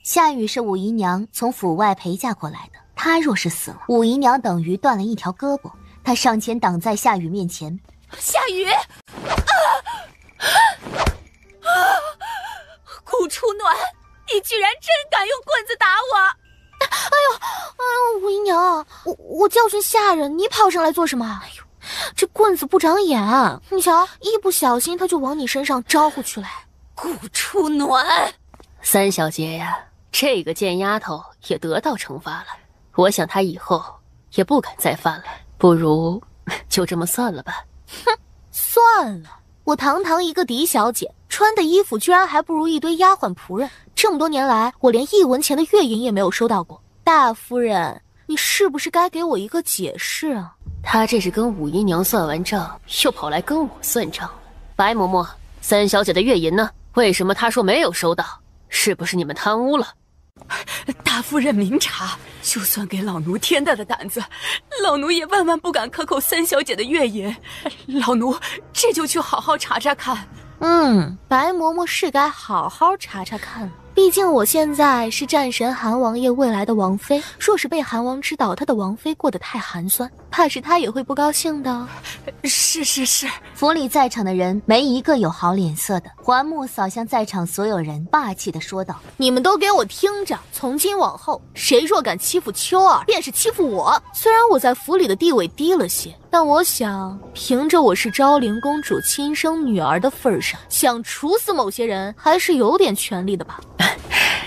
夏雨是武姨娘从府外陪嫁过来的，她若是死了，武姨娘等于断了一条胳膊。她上前挡在夏雨面前。夏雨，顾初暖，你居然真敢用棍子打我！哎呦，武姨娘，我教训下人，你跑上来做什么？哎呦，这棍子不长眼，你瞧，一不小心他就往你身上招呼去了。顾初暖，三小姐呀，这个贱丫头也得到惩罚了，我想她以后也不敢再犯了，不如就这么算了吧。哼，算了，我堂堂一个嫡小姐，穿的衣服居然还不如一堆丫鬟仆人，这么多年来，我连1文钱的月银也没有收到过。大夫人，你是不是该给我一个解释啊？她这是跟武姨娘算完账，又跑来跟我算账。白嬷嬷，三小姐的月银呢？为什么她说没有收到？是不是你们贪污了？大夫人明察，就算给老奴天大的胆子，老奴也万万不敢克扣三小姐的月银。老奴这就去好好查查看。白嬷嬷是该好好查查看了。毕竟我现在是战神韩王爷未来的王妃，若是被韩王知道他的王妃过得太寒酸，怕是他也会不高兴的。是。府里在场的人没一个有好脸色的。环木扫向在场所有人，霸气地说道：“你们都给我听着，从今往后，谁若敢欺负秋儿，便是欺负我。虽然我在府里的地位低了些，但我想，凭着我是昭灵公主亲生女儿的份上，想处死某些人，还是有点权力的吧。”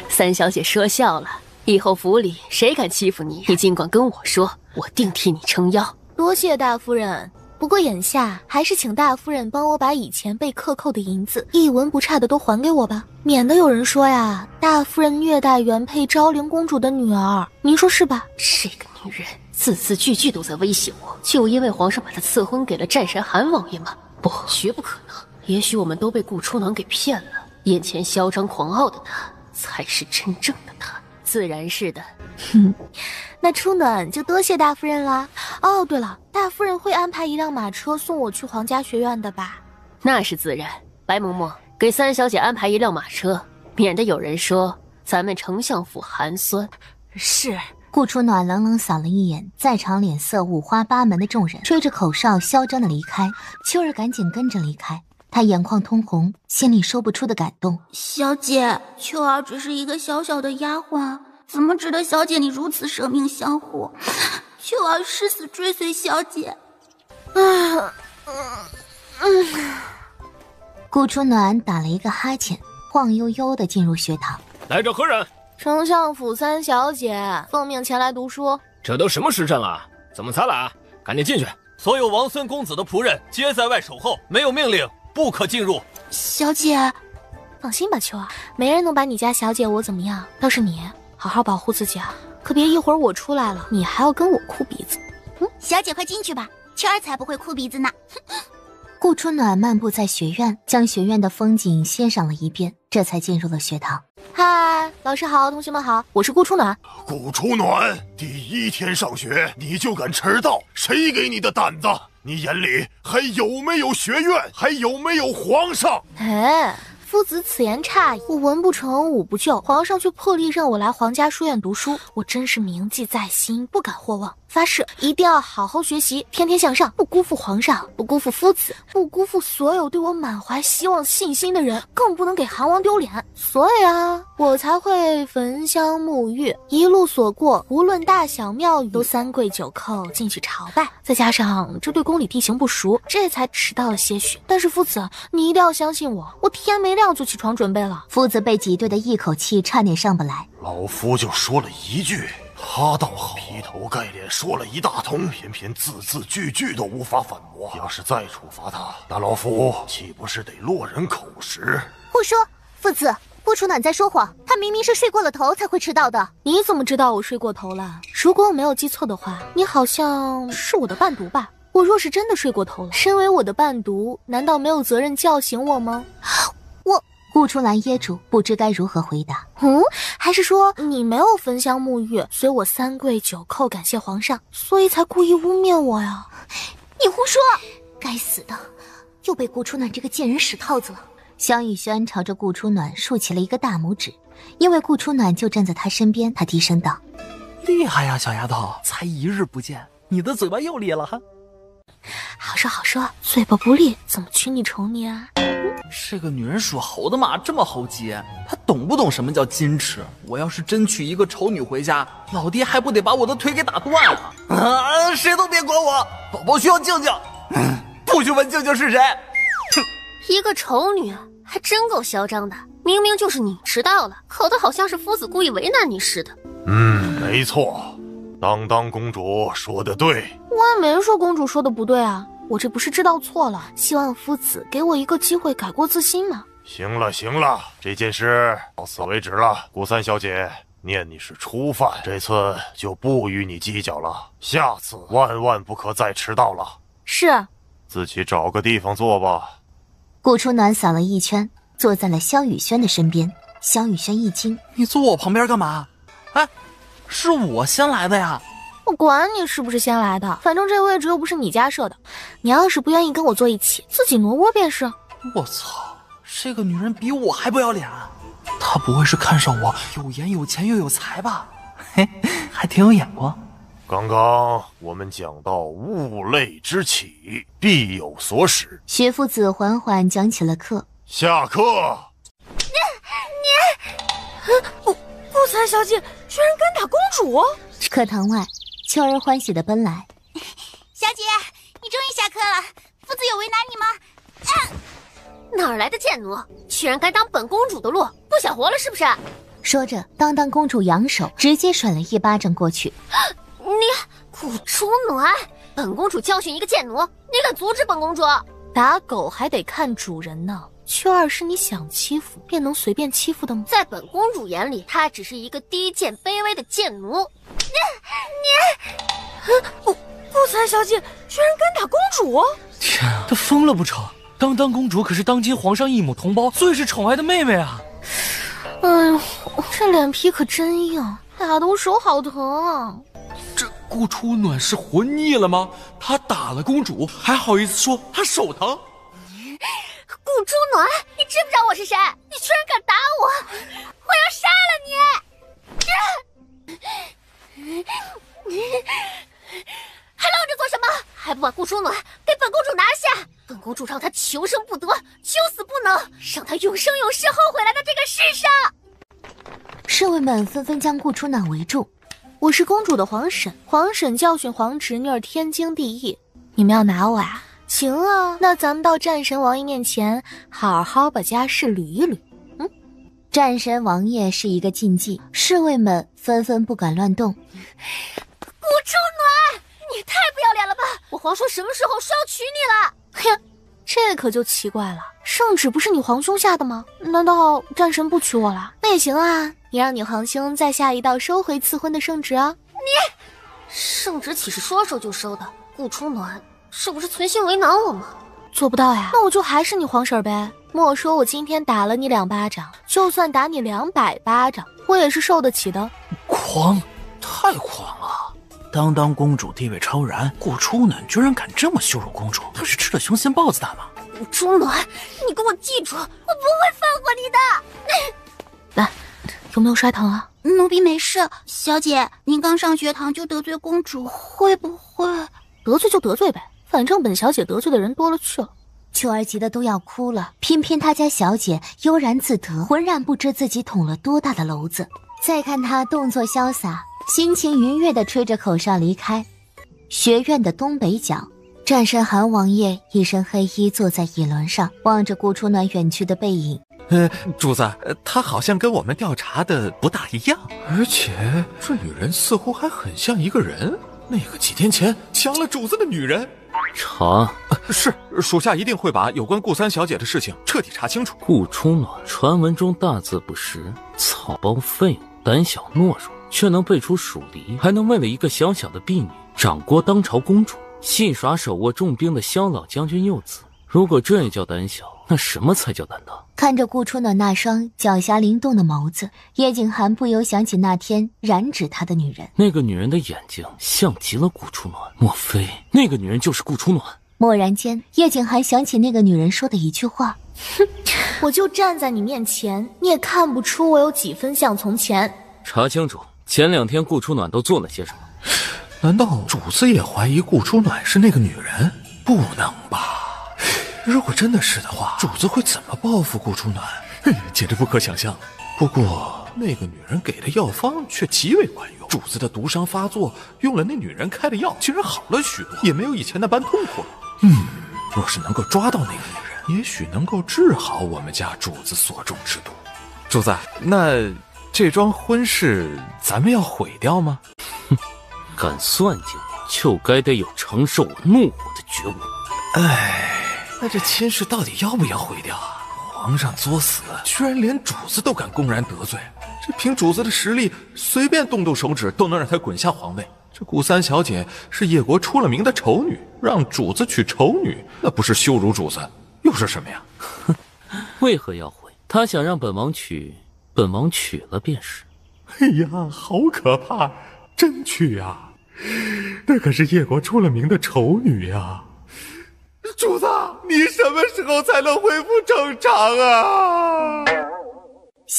三小姐说笑了，以后府里谁敢欺负你，你尽管跟我说，我定替你撑腰。多谢大夫人。不过眼下还是请大夫人帮我把以前被克扣的银子一文不差的都还给我吧，免得有人说呀，大夫人虐待原配昭灵公主的女儿，您说是吧？这个女人字字句句都在威胁我，就因为皇上把她赐婚给了战神韩王爷吗？不，绝不可能。也许我们都被顾初暖给骗了，眼前嚣张狂傲的她才是真正的她。自然是的。那初暖就多谢大夫人啦。哦，对了，大夫人会安排一辆马车送我去皇家学院的吧？那是自然。白嬷嬷，给三小姐安排一辆马车，免得有人说咱们丞相府寒酸。是。顾初暖冷冷扫了一眼在场脸色五花八门的众人，吹着口哨嚣张的离开。秋儿赶紧跟着离开，她眼眶通红，心里说不出的感动。小姐，秋儿只是一个小小的丫鬟，怎么值得小姐你如此舍命相护？秋儿誓死追随小姐。顾初暖打了一个哈欠，晃悠悠地进入学堂。来者何人？丞相府三小姐，奉命前来读书。这都什么时辰了，怎么才来？赶紧进去。所有王孙公子的仆人皆在外守候，没有命令不可进入。小姐，放心吧，秋儿，没人能把你家小姐我怎么样。倒是你，好好保护自己啊，可别一会儿我出来了，你还要跟我哭鼻子。小姐快进去吧，秋儿才不会哭鼻子呢。顾初暖漫步在学院，将学院的风景欣赏了一遍，这才进入了学堂。嗨，老师好，同学们好，我是顾初暖。顾初暖，第一天上学你就敢迟到，谁给你的胆子？你眼里还有没有学院？还有没有皇上？哎，夫子此言差矣，我文不成武不就，皇上却破例让我来皇家书院读书，我真是铭记在心，不敢或忘。发誓一定要好好学习，天天向上，不辜负皇上，不辜负夫子，不辜负所有对我满怀希望信心的人，更不能给韩王丢脸。所以啊，我才会焚香沐浴，一路所过，无论大小庙宇都三跪九叩进去朝拜。再加上这对宫里地形不熟，这才迟到了些许。但是夫子，你一定要相信我，我天没亮就起床准备了。夫子被挤兑的一口气差点上不来。老夫就说了一句，他倒好，劈头盖脸说了一大通，偏偏字字句句都无法反驳。要是再处罚他，那老夫岂不是得落人口实？胡说！夫子，顾初暖在说谎，他明明是睡过了头才会迟到的。你怎么知道我睡过头了？如果我没有记错的话，你好像是我的伴读吧？我若是真的睡过头了，身为我的伴读，难道没有责任叫醒我吗？顾初兰噎住，不知该如何回答。还是说你没有焚香沐浴，随我三跪九叩感谢皇上，所以才故意污蔑我呀？你胡说！该死的，又被顾初暖这个贱人使套子了。萧雨轩朝着顾初暖竖起了一个大拇指，因为顾初暖就站在他身边。他低声道：“厉害呀，小丫头，才一日不见，你的嘴巴又裂了哈。”好说好说，嘴巴不利怎么娶你宠你啊？这个女人属猴的嘛，这么猴急，她懂不懂什么叫矜持？我要是真娶一个丑女回家，老爹还不得把我的腿给打断啊！谁都别管我，宝宝需要静静，不许问静静是谁。一个丑女还真够嚣张的，明明就是你迟到了，口得好像是夫子故意为难你似的。没错，当当公主说得对。我也没说公主说的不对啊，我这不是知道错了，希望夫子给我一个机会改过自新嘛。行了，这件事到此为止了。顾三小姐，念你是初犯，这次就不与你计较了，下次万万不可再迟到了。是。自己找个地方坐吧。顾初暖扫了一圈，坐在了萧雨轩的身边。萧雨轩一惊：“你坐我旁边干嘛？哎，是我先来的呀。”我管你是不是先来的，反正这位置又不是你家设的，你要是不愿意跟我坐一起，自己挪窝便是。我操，这个女人比我还不要脸，她他不会是看上我有颜有钱又有才吧？嘿，还挺有眼光。刚刚我们讲到物类之起，必有所始。学父子缓缓讲起了课。下课。不才小姐居然敢打公主！课堂外，秋儿欢喜地奔来。小姐，你终于下课了，父子有为难你吗？哪儿来的贱奴，居然敢挡本公主的路，不想活了是不是？说着，当当公主扬手，直接甩了一巴掌过去。你顾初暖，本公主教训一个贱奴，你敢阻止本公主？打狗还得看主人呢。秋儿是你想欺负便能随便欺负的吗？在本公主眼里，她只是一个低贱卑微的贱奴。不才小姐居然敢打公主！天啊，她疯了不成？当当公主可是当今皇上一母同胞，最是宠爱的妹妹啊！哎呦，这脸皮可真硬，打得我手好疼啊！这顾初暖是活腻了吗？他打了公主，还好意思说他手疼？顾初暖，你知不知道我是谁？你居然敢打我！我要杀了你！还愣着做什么？还不把顾初暖给本公主拿下！本公主让她求生不得，求死不能，让她永生永世后悔来到这个世上。侍卫们纷纷将顾初暖围住。我是公主的皇婶，皇婶教训皇侄女儿天经地义。你们要拿我啊？行啊，那咱们到战神王爷面前，好好把家事捋一捋。战神王爷是一个禁忌，侍卫们纷纷不敢乱动。顾初暖，你也太不要脸了吧！我皇叔什么时候说要娶你了？哼，这可就奇怪了，圣旨不是你皇兄下的吗？难道战神不娶我了？那也行啊，你让你皇兄再下一道收回赐婚的圣旨啊！你，圣旨岂是说收就收的？顾初暖是不是存心为难我吗？做不到呀，那我就还是你皇婶呗。莫说我今天打了你2巴掌，就算打你200巴掌，我也是受得起的。狂，太狂了！当当公主地位超然，顾初暖居然敢这么羞辱公主，她是吃了雄心豹子胆吗？顾初暖，你给我记住，我不会放过你的。来，有没有摔疼啊？奴婢没事。小姐，您刚上学堂就得罪公主，会不会？得罪就得罪呗，反正本小姐得罪的人多了去了。秋儿急得都要哭了，偏偏她家小姐悠然自得，浑然不知自己捅了多大的篓子。再看她动作潇洒，心情愉悦地吹着口哨离开。学院的东北角，战神韩王爷一身黑衣坐在椅轮上，望着顾初暖远去的背影。主子，她好像跟我们调查的不大一样，而且这女人似乎还很像一个人，那个几天前抢了主子的女人。查，是，属下一定会把有关顾三小姐的事情彻底查清楚。顾初暖，传闻中大字不识，草包废物，胆小懦弱，却能背出蜀离，还能为了一个小小的婢女掌掴当朝公主，戏耍手握重兵的萧老将军幼子。如果这也叫胆小，那什么才叫胆大？看着顾初暖那双狡黠灵动的眸子，叶景寒不由想起那天染指他的女人。那个女人的眼睛像极了顾初暖，莫非那个女人就是顾初暖？蓦然间，叶景寒想起那个女人说的一句话：哼，我就站在你面前，你也看不出我有几分像从前。查清楚前2天顾初暖都做了些什么。难道主子也怀疑顾初暖是那个女人？不能吧，如果真的是的话，主子会怎么报复顾初暖？简直不可想象。不过那个女人给的药方却极为管用，主子的毒伤发作用了那女人开的药，竟然好了许多，也没有以前那般痛苦了。若是能够抓到那个女人，也许能够治好我们家主子所中之毒。主子，那这桩婚事咱们要毁掉吗？哼，敢算计我，就该得有承受我怒火的觉悟。那这亲事到底要不要毁掉啊？皇上作死，居然连主子都敢公然得罪，这凭主子的实力，随便动动手指都能让他滚下皇位。这顾三小姐是叶国出了名的丑女，让主子娶丑女，那不是羞辱主子又是什么呀？为何要毁？他想让本王娶，本王娶了便是。哎呀，好可怕！真娶啊？那可是叶国出了名的丑女呀！主子，你什么时候才能恢复正常啊？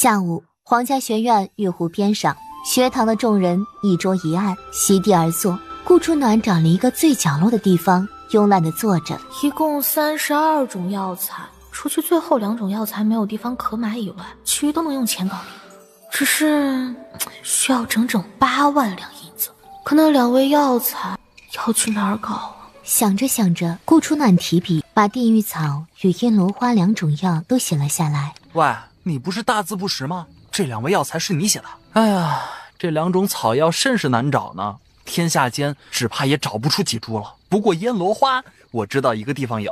下午，皇家学院月湖边上，学堂的众人一桌一案，席地而坐。顾初暖找了一个最角落的地方，慵懒地坐着。一共32种药材，除去最后2种药材没有地方可买以外，其余都能用钱搞定。只是需要整整8万两银子，可那2味药材要去哪儿搞啊？想着想着，顾初暖提笔把地狱草与阴罗花2种药都写了下来。喂，你不是大字不识吗？这2味药材是你写的？哎呀，这2种草药甚是难找呢，天下间只怕也找不出几株了。不过烟罗花，我知道一个地方有。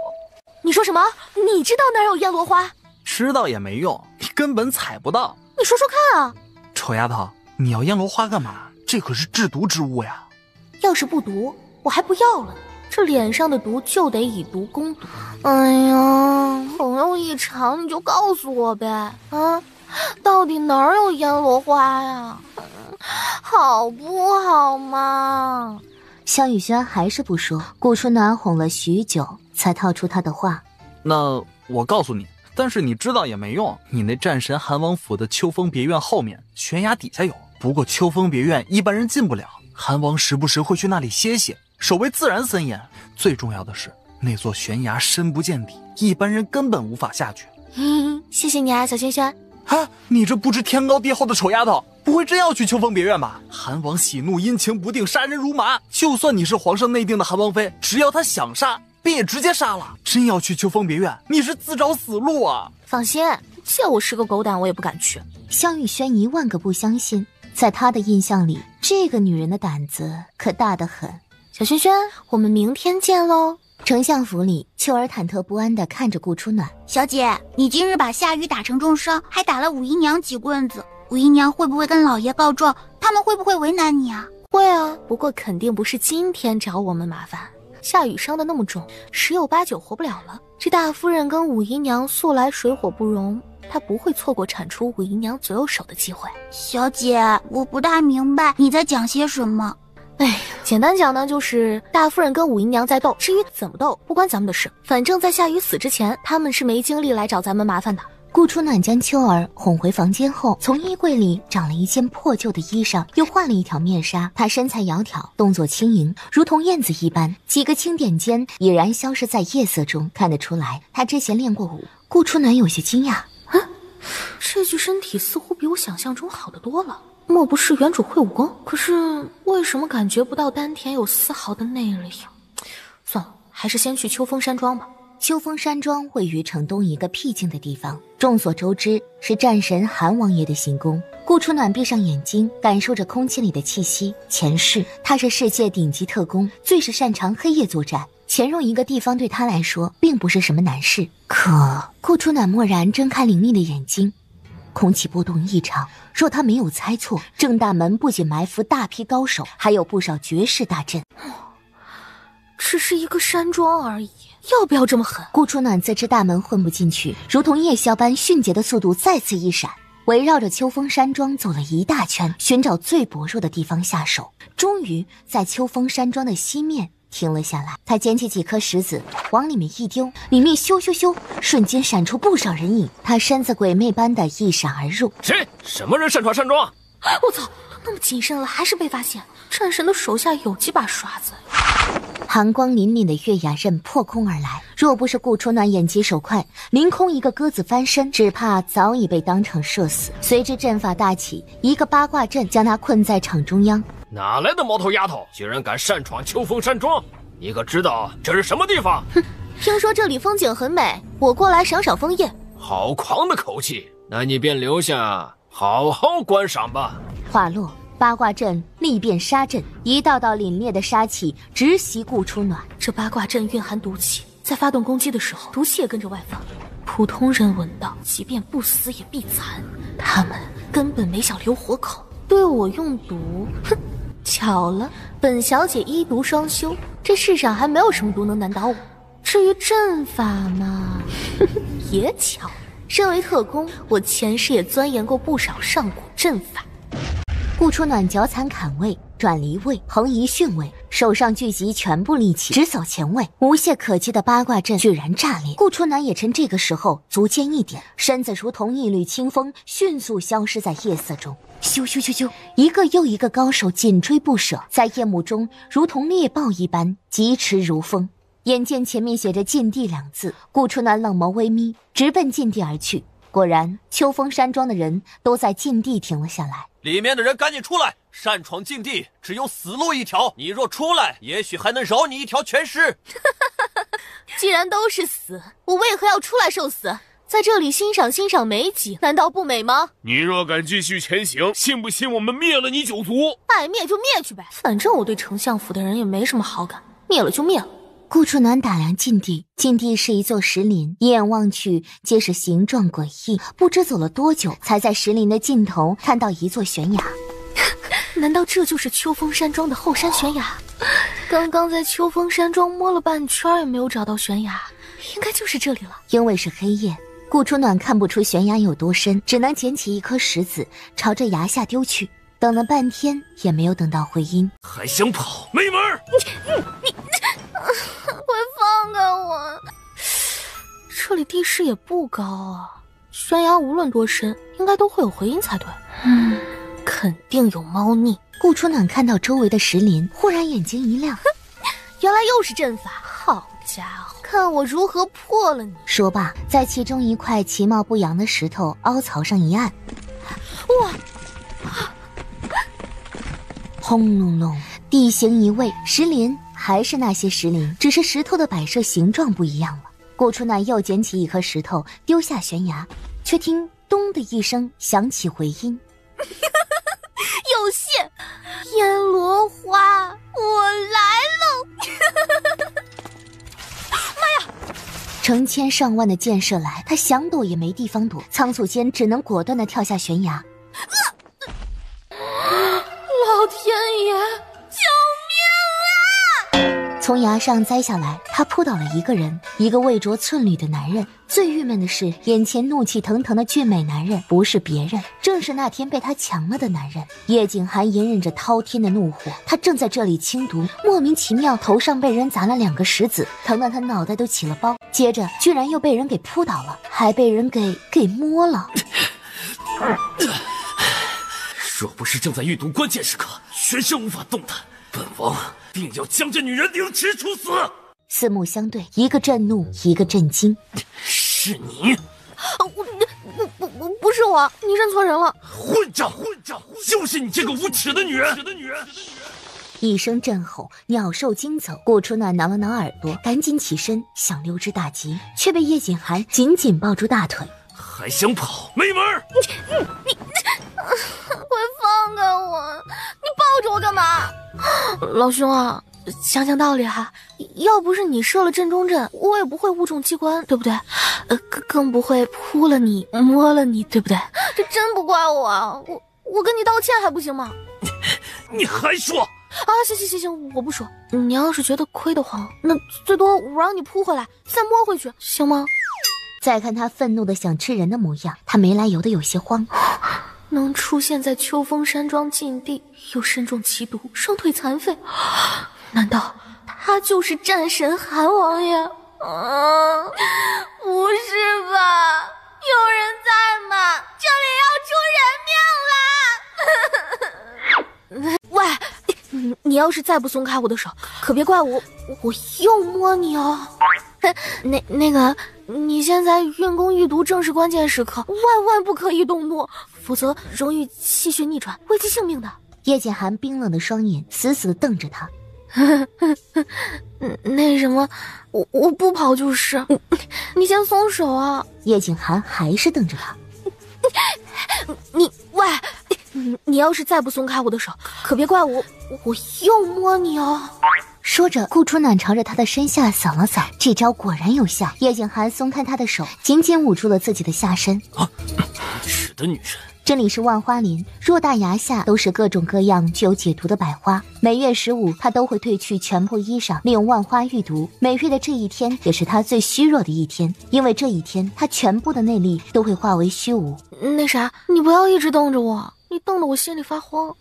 你说什么？你知道哪有烟罗花？知道也没用，你根本采不到。你说说看啊！臭丫头，你要烟罗花干嘛？这可是制毒之物呀！要是不毒，我还不要了呢。这脸上的毒就得以毒攻毒。哎呀，朋友一场你就告诉我呗，啊，到底哪儿有烟罗花呀？好不好嘛？萧雨轩还是不说，顾初暖哄了许久，才套出他的话。那我告诉你，但是你知道也没用，你那战神韩王府的秋风别院后面悬崖底下有，不过秋风别院一般人进不了，韩王时不时会去那里歇歇，守卫自然森严。最重要的是那座悬崖深不见底，一般人根本无法下去。谢谢你啊，小轩轩。啊，你这不知天高地厚的丑丫头，不会真要去秋风别院吧？韩王喜怒阴晴不定，杀人如麻，就算你是皇上内定的韩王妃，只要他想杀，便也直接杀了。真要去秋风别院，你是自找死路啊！放心，借我10个狗胆，我也不敢去。萧雨轩10000个不相信，在他的印象里，这个女人的胆子可大得很。小轩轩，我们明天见喽。丞相府里，秋儿忐忑不安地看着顾初暖。小姐，你今日把夏雨打成重伤，还打了武姨娘几棍子，武姨娘会不会跟老爷告状？他们会不会为难你啊？会啊，不过肯定不是今天找我们麻烦。夏雨伤得那么重，10有89活不了了。这大夫人跟武姨娘素来水火不容，她不会错过铲除武姨娘左右手的机会。小姐，我不大明白你在讲些什么。哎，简单讲呢，就是大夫人跟武姨娘在斗，至于怎么斗，不关咱们的事。反正在夏雨死之前，他们是没精力来找咱们麻烦的。顾初暖将秋儿哄回房间后，从衣柜里找了一件破旧的衣裳，又换了一条面纱。她身材窈窕，动作轻盈，如同燕子一般，几个轻点间已然消失在夜色中。看得出来，她之前练过舞。顾初暖有些惊讶，这具身体似乎比我想象中好得多了。莫不是原主会武功？可是为什么感觉不到丹田有丝毫的内力？算了，还是先去秋风山庄吧。秋风山庄位于城东一个僻静的地方，众所周知是战神韩王爷的行宫。顾初暖闭上眼睛，感受着空气里的气息。前世他是世界顶级特工，最是擅长黑夜作战，潜入一个地方对他来说并不是什么难事。可顾初暖蓦然睁开凌厉的眼睛，空气波动异常。若他没有猜错，正大门不仅埋伏大批高手，还有不少绝世大阵。只是一个山庄而已，要不要这么狠？顾初暖自知大门混不进去，如同夜宵般迅捷的速度再次一闪，围绕着秋风山庄走了一大圈，寻找最薄弱的地方下手。终于在秋风山庄的西面停了下来，他捡起几颗石子往里面一丢，里面咻咻咻，瞬间闪出不少人影。他身子鬼魅般的一闪而入。谁？什么人擅闯山庄？我操！那么谨慎了还是被发现，战神的手下有几把刷子。寒光凛凛的月牙刃破空而来，若不是顾初暖眼疾手快，凌空一个鸽子翻身，只怕早已被当场射死。随之阵法大起，一个八卦阵将他困在场中央。哪来的毛头丫头，居然敢擅闯秋风山庄？你可知道这是什么地方？哼，听说这里风景很美，我过来赏赏枫叶。好狂的口气，那你便留下好好观赏吧。话落，八卦阵力变杀阵，一道道凛冽的杀气直袭顾初暖。这八卦阵蕴含毒气，在发动攻击的时候，毒气也跟着外放。普通人闻到，即便不死也必残。他们根本没想留活口，对我用毒，哼！巧了，本小姐医毒双修，这世上还没有什么毒能难倒我。至于阵法嘛，也巧。身为特工，我前世也钻研过不少上古阵法。顾初暖脚踩坎位，转离位，横移巽位，手上聚集全部力气，直扫前卫。无懈可击的八卦阵居然炸裂，顾初南也趁这个时候足尖一点，身子如同一缕清风，迅速消失在夜色中。咻咻咻咻，一个又一个高手紧追不舍，在夜幕中如同猎豹一般疾驰如风。眼见前面写着禁地2字，顾初南冷眸微眯，直奔禁地而去。果然，秋风山庄的人都在禁地停了下来。里面的人赶紧出来！擅闯禁地，只有死路一条。你若出来，也许还能饶你一条全尸。既然都是死，我为何要出来受死？在这里欣赏欣赏美景，难道不美吗？你若敢继续前行，信不信我们灭了你九族？爱灭就灭去呗，反正我对丞相府的人也没什么好感，灭了就灭了。顾初南打量禁地，禁地是一座石林，一眼望去皆是形状诡异。不知走了多久，才在石林的尽头看到一座悬崖。难道这就是秋风山庄的后山悬崖？刚刚在秋风山庄摸了半圈也没有找到悬崖，应该就是这里了。因为是黑夜，顾初暖看不出悬崖有多深，只能捡起一颗石子朝着崖下丢去。等了半天也没有等到回音。还想跑？没门！你快放开我！这里地势也不高啊，悬崖无论多深，应该都会有回音才对。肯定有猫腻。顾初暖看到周围的石林，忽然眼睛一亮，原来又是阵法。好家伙，看我如何破了你！说罢，在其中一块其貌不扬的石头凹槽上一按，哇！轰隆隆，地形移位，石林还是那些石林，只是石头的摆设形状不一样了。顾初暖又捡起一颗石头丢下悬崖，却听咚的一声响起回音。有戏！阎罗花，我来了！妈呀！成千上万的箭射来，他想躲也没地方躲，仓促间只能果断地跳下悬崖。老天爷，救命啊！从崖上栽下来，他扑倒了一个人，一个未着寸缕的男人。最郁闷的是，眼前怒气腾腾的俊美男人不是别人，正是那天被他强了的男人。叶景寒隐忍着滔天的怒火，他正在这里清毒，莫名其妙头上被人砸了2个石子，疼得他脑袋都起了包。接着居然又被人给扑倒了，还被人给摸了。若不是正在预读关键时刻，全身无法动弹，本王定要将这女人凌迟处死。四目相对，一个震怒，一个震惊。是你？不是我，你认错人了。混账！就是你这个无耻的女人！一声震吼，鸟兽惊走。顾初暖挠了挠耳朵，赶紧起身想溜之大吉，却被叶景寒紧紧抱住大腿。还想跑？没门！你快放开我！你抱着我干嘛？老兄啊，讲讲道理哈，要不是你设了震中阵，我也不会误中机关，对不对？更不会扑了你摸了你，对不对？这真不怪我啊，我跟你道歉还不行吗？你还说啊？行，我不说。你要是觉得亏得慌，那最多我让你扑回来，再摸回去，行吗？再看他愤怒的想吃人的模样，他没来由的有些慌。能出现在秋风山庄禁地，又身中奇毒，双腿残废，难道他就是战神韩王爷？不是吧？有人在吗？这里要出人命啦！喂，你要是再不松开我的手，可别怪我又摸你哦。那个，你现在运功预读正是关键时刻，万不可以动怒，否则容易气血逆转，危及性命的。叶简寒冰冷的双眼死死地瞪着他。那什么，我不跑就是，你先松手啊！叶景寒还是瞪着他。你要是再不松开我的手，可别怪我又摸你哦。说着，顾初暖朝着他的身下扫了扫，这招果然有效。叶景寒松开他的手，紧紧捂住了自己的下身。无耻的女人！这里是万花林，偌大崖下都是各种各样具有解毒的百花。每月15，他都会褪去全部衣裳，利用万花御毒。每月的这一天也是他最虚弱的一天，因为这一天他全部的内力都会化为虚无。那啥，你不要一直瞪着我，你瞪得我心里发慌。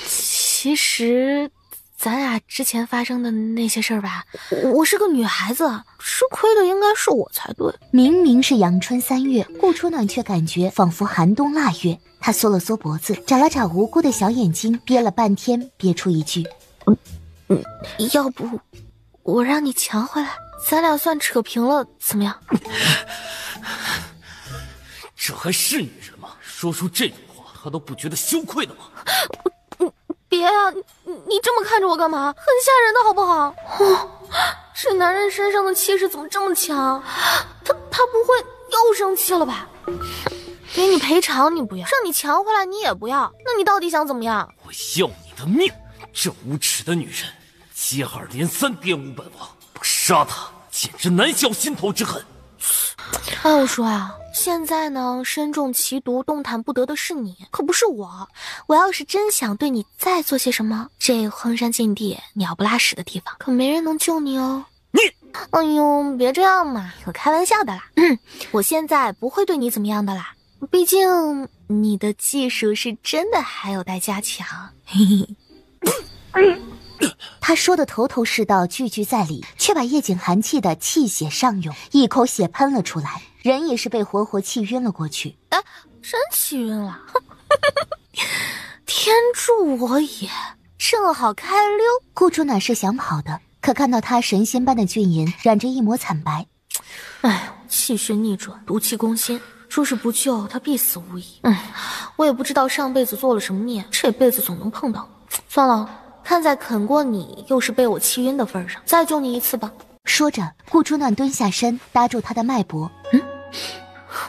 其实咱俩之前发生的那些事儿吧，我是个女孩子，吃亏的应该是我才对。明明是阳春3月，顾初暖却感觉仿佛寒冬腊月。她缩了缩脖子，眨了眨无辜的小眼睛，憋了半天，憋出一句：要不我让你抢回来，咱俩算扯平了，怎么样？这还是女人吗？说出这种话，她都不觉得羞愧的吗？别啊，你这么看着我干嘛？很吓人的好不好？这男人身上的气势怎么这么强？他不会又生气了吧？给你赔偿你不要，让你抢回来你也不要，那你到底想怎么样？我要你的命！这无耻的女人，接二连三玷污本王，不杀她简直难消心头之恨。哎，我说啊，现在呢，身中奇毒，动弹不得的是你，可不是我。我要是真想对你再做些什么，这荒山禁地、鸟不拉屎的地方，可没人能救你哦。你，哎呦，别这样嘛，我开玩笑的啦。我现在不会对你怎么样的啦，毕竟你的技术是真的还有待加强。嘿嘿。他说的头头是道，句句在理，却把叶景寒气得气血上涌，一口血喷了出来，人也是被活活气晕了过去。哎，真气晕了！天助我也，正好开溜。顾初暖是想跑的，可看到他神仙般的俊颜，染着一抹惨白。哎，气血逆转，毒气攻心，若是不救，他必死无疑。我也不知道上辈子做了什么孽，这辈子总能碰到。算了。看在啃过你又是被我气晕的份上，再救你一次吧。说着，顾初暖蹲下身，搭住他的脉搏。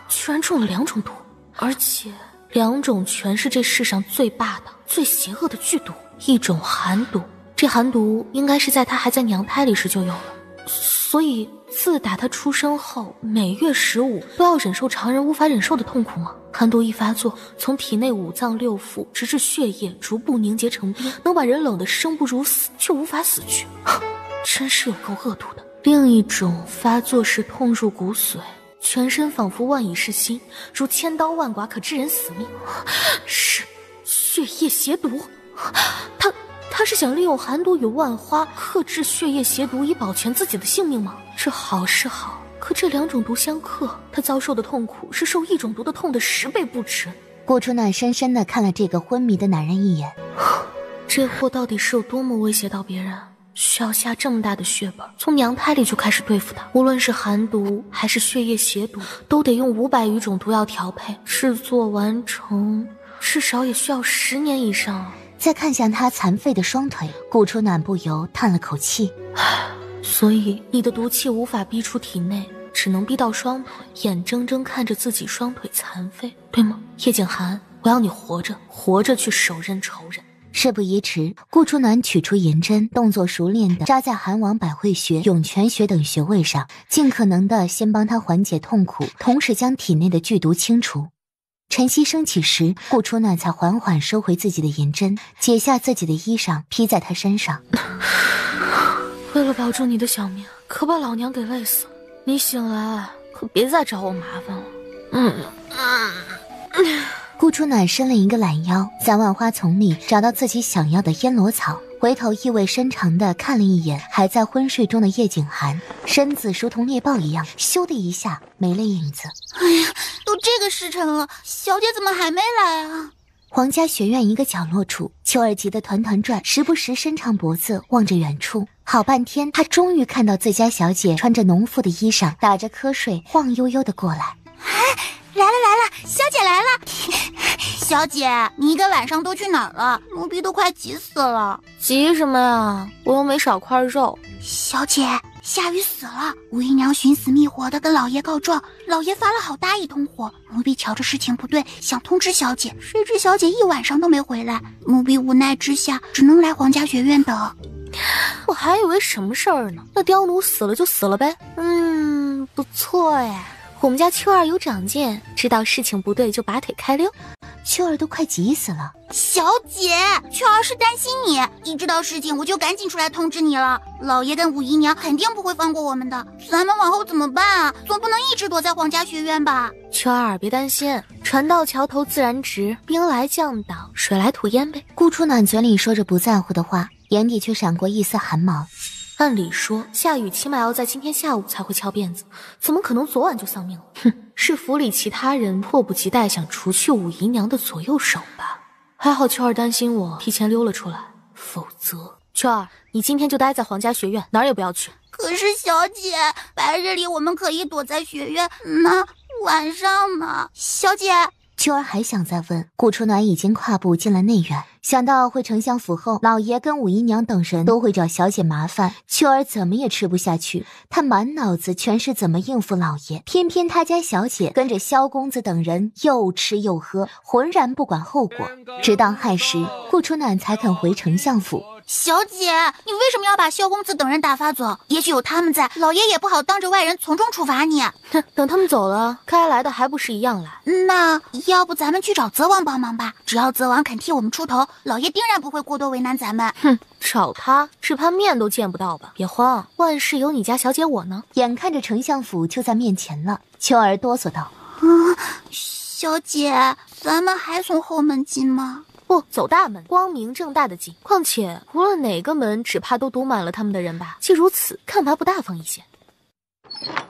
居然中了2种毒，而且2种全是这世上最霸道、最邪恶的剧毒。一种寒毒，这寒毒应该是在他还在娘胎里时就有了，所以自打他出生后，每月15都要忍受常人无法忍受的痛苦吗？寒毒一发作，从体内5脏6腑直至血液逐步凝结成冰，能把人冷得生不如死，却无法死去，真是有够恶毒的。另一种发作时痛入骨髓，全身仿佛万蚁噬心，如千刀万剐，可致人死命，是血液邪毒。他是想利用寒毒与万花克制血液邪毒，以保全自己的性命吗？这好是好，可这2种毒相克，他遭受的痛苦是受1种毒的痛的10倍不止。顾初暖深深地看了这个昏迷的男人一眼，这货到底是有多么威胁到别人，需要下这么大的血本，从娘胎里就开始对付他。无论是寒毒还是血液邪毒，都得用500余种毒药调配，制作完成至少也需要10年以上。再看向他残废的双腿，顾初暖不由叹了口气。所以你的毒气无法逼出体内，只能逼到双腿，眼睁睁看着自己双腿残废，对吗？叶景寒，我要你活着去手刃仇人。事不宜迟，顾初暖取出银针，动作熟练地扎在寒王百会穴、涌泉穴等穴位上，尽可能地先帮他缓解痛苦，同时将体内的剧毒清除。晨曦升起时，顾初暖才缓缓收回自己的银针，解下自己的衣裳披在他身上。为了保住你的小命，可把老娘给累死了。你醒来可别再找我麻烦了。顾初暖伸了一个懒腰，在万花丛里找到自己想要的烟罗草，回头意味深长地看了一眼还在昏睡中的叶景寒，身子如同猎豹一样，咻的一下没了影子。哎呀，都这个时辰了，小姐怎么还没来啊？皇家学院一个角落处，秋儿急得团团转，时不时伸长脖子望着远处。好半天，她终于看到自家小姐穿着农妇的衣裳，打着瞌睡，晃悠悠地过来。来了，小姐来了。小姐，你一个晚上都去哪儿了？奴婢都快急死了。急什么呀？我又没少块肉。小姐，夏雨死了，吴姨娘寻死觅活的跟老爷告状，老爷发了好大一通火。奴婢瞧着事情不对，想通知小姐，谁知小姐一晚上都没回来，奴婢无奈之下只能来皇家学院等。我还以为什么事儿呢？那刁奴死了就死了呗。不错哎。我们家秋儿有长进，知道事情不对就拔腿开溜。秋儿都快急死了。小姐，秋儿是担心你，一知道事情我就赶紧出来通知你了。老爷跟五姨娘肯定不会放过我们的，咱们往后怎么办啊？总不能一直躲在皇家学院吧？秋儿别担心，船到桥头自然直，兵来将挡，水来土掩呗。顾初暖嘴里说着不在乎的话，眼底却闪过一丝寒芒。按理说，夏雨起码要在今天下午才会翘辫子，怎么可能昨晚就丧命了？哼，是府里其他人迫不及待想除去武姨娘的左右手吧？还好秋儿担心我提前溜了出来，否则……秋儿，你今天就待在皇家学院，哪儿也不要去。可是小姐，白日里我们可以躲在学院，那晚上呢？小姐。秋儿还想再问，顾初暖已经跨步进了内院。想到回丞相府后，老爷跟武姨娘等人都会找小姐麻烦，秋儿怎么也吃不下去。她满脑子全是怎么应付老爷，偏偏他家小姐跟着萧公子等人又吃又喝，浑然不管后果。直到亥时，顾初暖才肯回丞相府。小姐，你为什么要把萧公子等人打发走？也许有他们在，老爷也不好当着外人从重处罚你。哼，等他们走了，该来的还不是一样来？那要不咱们去找泽王帮忙吧？只要泽王肯替我们出头，老爷定然不会过多为难咱们。哼，找他只怕面都见不到吧？别慌，万事有你家小姐我呢。眼看着丞相府就在面前了，秋儿哆嗦道：“小姐，咱们还从后门进吗？”不，走大门，光明正大的进。况且无论哪个门，只怕都堵满了他们的人吧？既如此，干嘛不大方一些？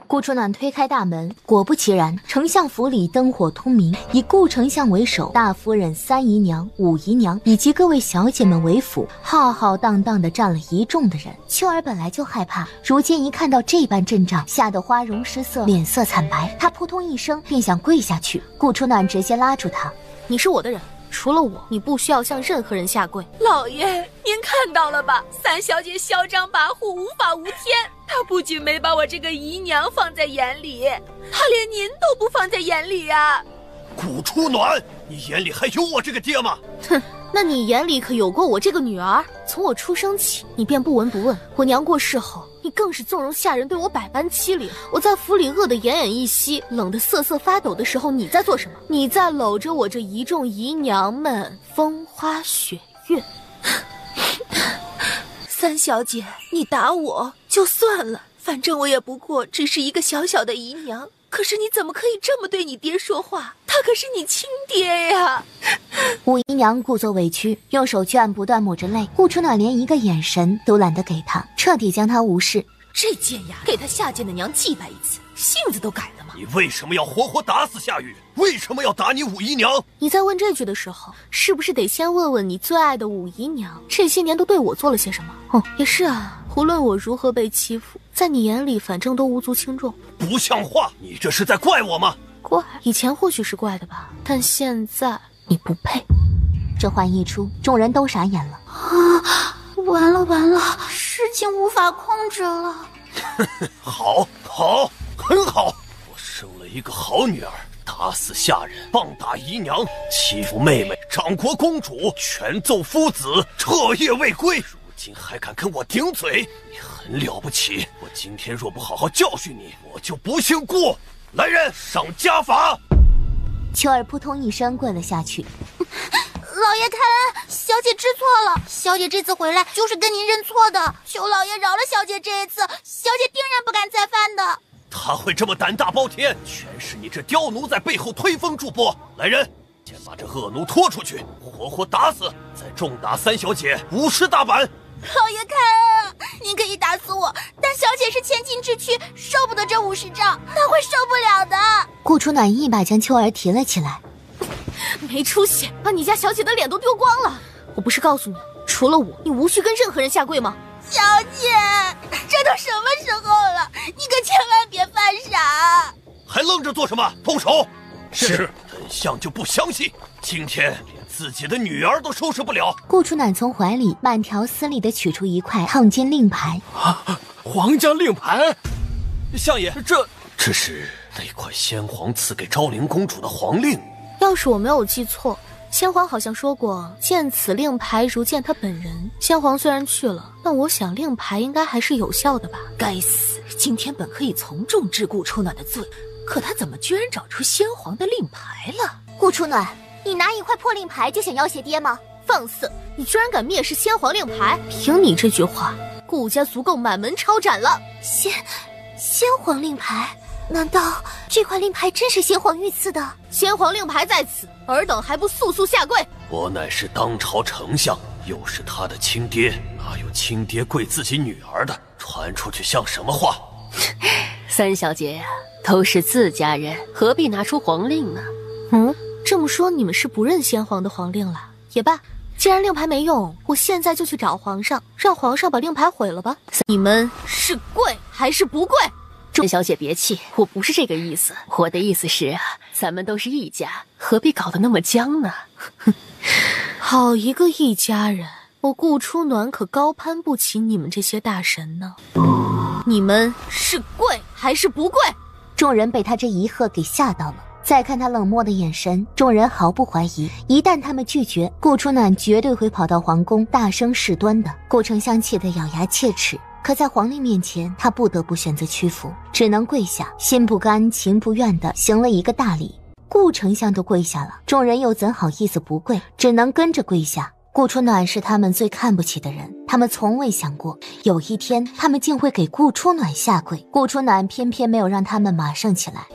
顾初暖推开大门，果不其然，丞相府里灯火通明，以顾丞相为首，大夫人、三姨娘、五姨娘以及各位小姐们为辅，浩浩荡荡地站了一众的人。秋儿本来就害怕，如今一看到这般阵仗，吓得花容失色，脸色惨白。她扑通一声便想跪下去，顾初暖直接拉住她：“你是我的人。除了我，你不需要向任何人下跪。”老爷，您看到了吧？三小姐嚣张跋扈，无法无天。她不仅没把我这个姨娘放在眼里，她连您都不放在眼里啊！顾初暖，你眼里还有我这个爹吗？哼，那你眼里可有过我这个女儿？从我出生起，你便不闻不问。我娘过世后，你更是纵容下人对我百般欺凌。我在府里饿得奄奄一息，冷得瑟瑟发抖的时候，你在做什么？你在搂着我这一众姨娘们风花雪月。三小姐，你打我就算了，反正我也不过只是一个小小的姨娘。可是你怎么可以这么对你爹说话？他可是你亲爹呀！武姨娘故作委屈，用手绢不断抹着泪。顾初暖连一个眼神都懒得给她，彻底将她无视。这贱丫给她下贱的娘祭拜一次，性子都改了吗？你为什么要活活打死夏雨？为什么要打你武姨娘？你在问这句的时候，是不是得先问问你最爱的武姨娘这些年都对我做了些什么？哦，也是啊，无论我如何被欺负，在你眼里反正都无足轻重。不像话！你这是在怪我吗？怪，以前或许是怪的吧，但现在你不配。这话一出，众人都傻眼了。完了完了，事情无法控制了。好，很好，我生了一个好女儿，打死下人，棒打姨娘，欺负妹妹，掌国公主，权奏夫子，彻夜未归。如今还敢跟我顶嘴，你很了不起。我今天若不好好教训你，我就不姓顾。来人，上家法！秋儿扑通一声跪了下去。老爷开恩，小姐知错了，小姐这次回来就是跟您认错的，求老爷饶了小姐这一次，小姐定然不敢再犯的。他会这么胆大包天，全是你这刁奴在背后推风助波。来人，先把这恶奴拖出去，活活打死，再重打三小姐50大板。老爷开恩，您可以打死我，但小姐是前进之躯，受不得这50杖，她会受不了的。顾初暖一把将秋儿提了起来。没出息，把你家小姐的脸都丢光了。我不是告诉你，除了我，你无需跟任何人下跪吗？小姐，这都什么时候了，你可千万别犯傻。还愣着做什么？动手！是。本相就不相信，今天连自己的女儿都收拾不了。顾初暖从怀里慢条斯理地取出一块烫金令牌。皇家令牌？相爷，这是那块先皇赐给昭灵公主的皇令。要是我没有记错，先皇好像说过见此令牌如见他本人。先皇虽然去了，但我想令牌应该还是有效的吧。该死，今天本可以从重治顾初暖的罪，可他怎么居然找出先皇的令牌了？顾初暖，你拿一块破令牌就想要挟爹吗？放肆！你居然敢蔑视先皇令牌！凭你这句话，顾家足够满门抄斩了。先皇令牌？难道这块令牌真是先皇御赐的？先皇令牌在此，尔等还不速速下跪！我乃是当朝丞相，又是他的亲爹，哪有亲爹跪自己女儿的？传出去像什么话？三小姐呀，都是自家人，何必拿出皇令呢？这么说你们是不认先皇的皇令了？也罢，既然令牌没用，我现在就去找皇上，让皇上把令牌毁了吧。你们是跪还是不跪？三小姐别气，我不是这个意思，我的意思是啊，咱们都是一家，何必搞得那么僵呢？好一个一家人，我顾初暖可高攀不起你们这些大神呢。你们是跪还是不跪？众人被他这一喝给吓到了，再看他冷漠的眼神，众人毫不怀疑，一旦他们拒绝，顾初暖绝对会跑到皇宫大声事端的。顾丞相气得咬牙切齿，可在皇帝面前，他不得不选择屈服，只能跪下，心不甘情不愿地行了一个大礼。顾丞相都跪下了，众人又怎好意思不跪，只能跟着跪下。顾初暖是他们最看不起的人，他们从未想过有一天他们竟会给顾初暖下跪。顾初暖偏偏没有让他们马上起来。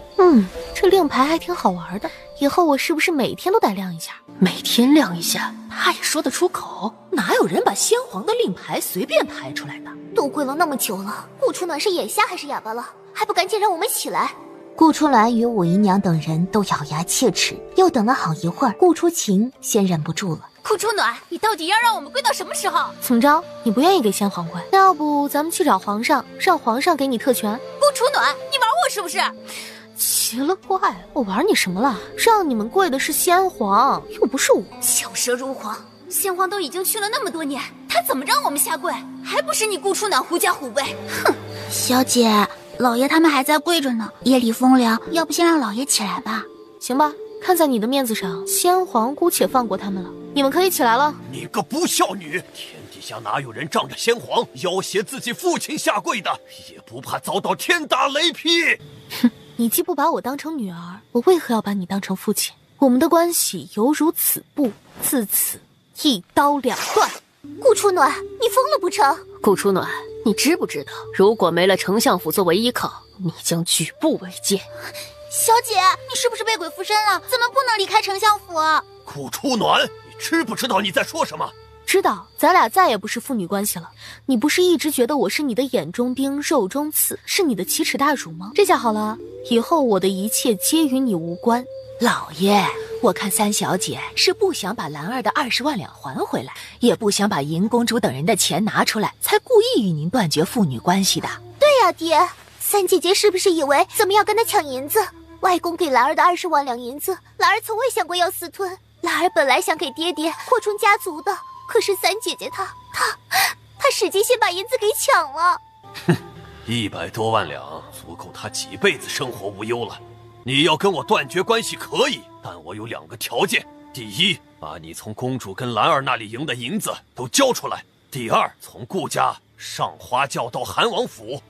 这令牌还挺好玩的，以后我是不是每天都得亮一下？每天亮一下，他也说得出口？哪有人把先皇的令牌随便排出来的？都跪了那么久了，顾初暖是眼瞎还是哑巴了？还不赶紧让我们起来！顾初兰与武姨娘等人都咬牙切齿，又等了好一会儿，顾初晴先忍不住了。顾初暖，你到底要让我们跪到什么时候？怎么着？你不愿意给先皇跪？那要不咱们去找皇上，让皇上给你特权？顾初暖，你玩我是不是？奇了怪了，我玩你什么了？让你们跪的是先皇，又不是我。巧舌如簧，先皇都已经去了那么多年，他怎么让我们下跪？还不是你顾初暖狐假虎威！哼，小姐，老爷他们还在跪着呢，夜里风凉，要不先让老爷起来吧？行吧，看在你的面子上，先皇姑且放过他们了。你们可以起来了。你个不孝女！天底下哪有人仗着先皇要挟自己父亲下跪的？也不怕遭到天打雷劈！哼，你既不把我当成女儿，我为何要把你当成父亲？我们的关系犹如此布，自此一刀两断。顾初暖，你疯了不成？顾初暖，你知不知道，如果没了丞相府作为依靠，你将举步维艰。小姐，你是不是被鬼附身了？怎么不能离开丞相府啊？顾初暖，你知不知道你在说什么？知道，咱俩再也不是父女关系了。你不是一直觉得我是你的眼中钉、肉中刺，是你的奇耻大辱吗？这下好了，以后我的一切皆与你无关。老爷，我看三小姐是不想把兰儿的20万两还回来，也不想把银公主等人的钱拿出来，才故意与您断绝父女关系的。对呀，爹，三姐姐是不是以为怎么要跟他抢银子？外公给兰儿的20万两银子，兰儿从未想过要私吞。兰儿本来想给爹爹扩充家族的，可是三姐姐她使劲先把银子给抢了。哼，100多万两足够他几辈子生活无忧了。你要跟我断绝关系可以，但我有2个条件：第一，把你从公主跟兰儿那里赢的银子都交出来；第二，从顾家上花轿到韩王府。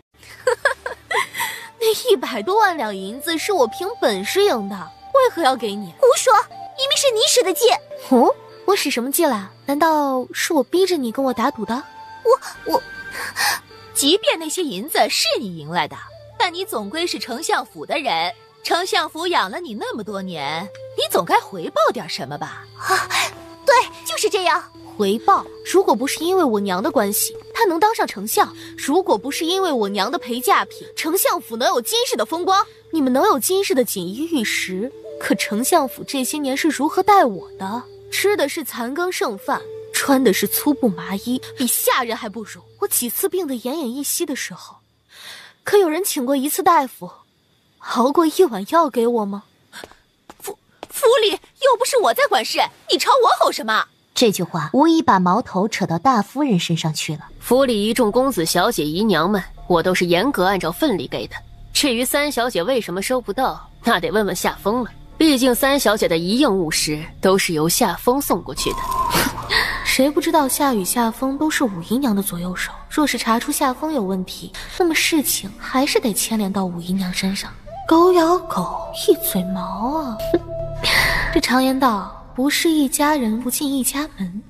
那100多万两银子是我凭本事赢的，为何要给你？胡说，明明是你使的计。哦，我使什么计了？难道是我逼着你跟我打赌的？我，即便那些银子是你赢来的，但你总归是丞相府的人，丞相府养了你那么多年，你总该回报点什么吧？啊，对，就是这样。回报？如果不是因为我娘的关系，他能当上丞相；如果不是因为我娘的陪嫁品，丞相府能有今世的风光，你们能有今世的锦衣玉食。可丞相府这些年是如何待我的？吃的是残羹剩饭，穿的是粗布麻衣，比下人还不如。我几次病得奄奄一息的时候，可有人请过一次大夫，熬过1碗药给我吗？府里又不是我在管事，你朝我吼什么？这句话无疑把矛头扯到大夫人身上去了。府里一众公子小姐姨娘们，我都是严格按照份例给的。至于三小姐为什么收不到，那得问问夏风了。毕竟三小姐的一应物实都是由夏风送过去的。谁不知道夏雨、夏风都是武姨娘的左右手？若是查出夏风有问题，那么事情还是得牵连到武姨娘身上。狗咬狗，一嘴毛啊！这常言道，不是一家人不进一家门。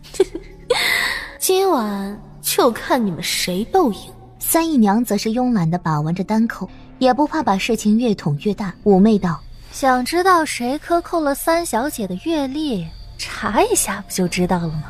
今晚就看你们谁斗赢。三姨娘则是慵懒地把玩着单扣，也不怕把事情越捅越大，妩媚道：想知道谁克扣了三小姐的月历，查一下不就知道了吗？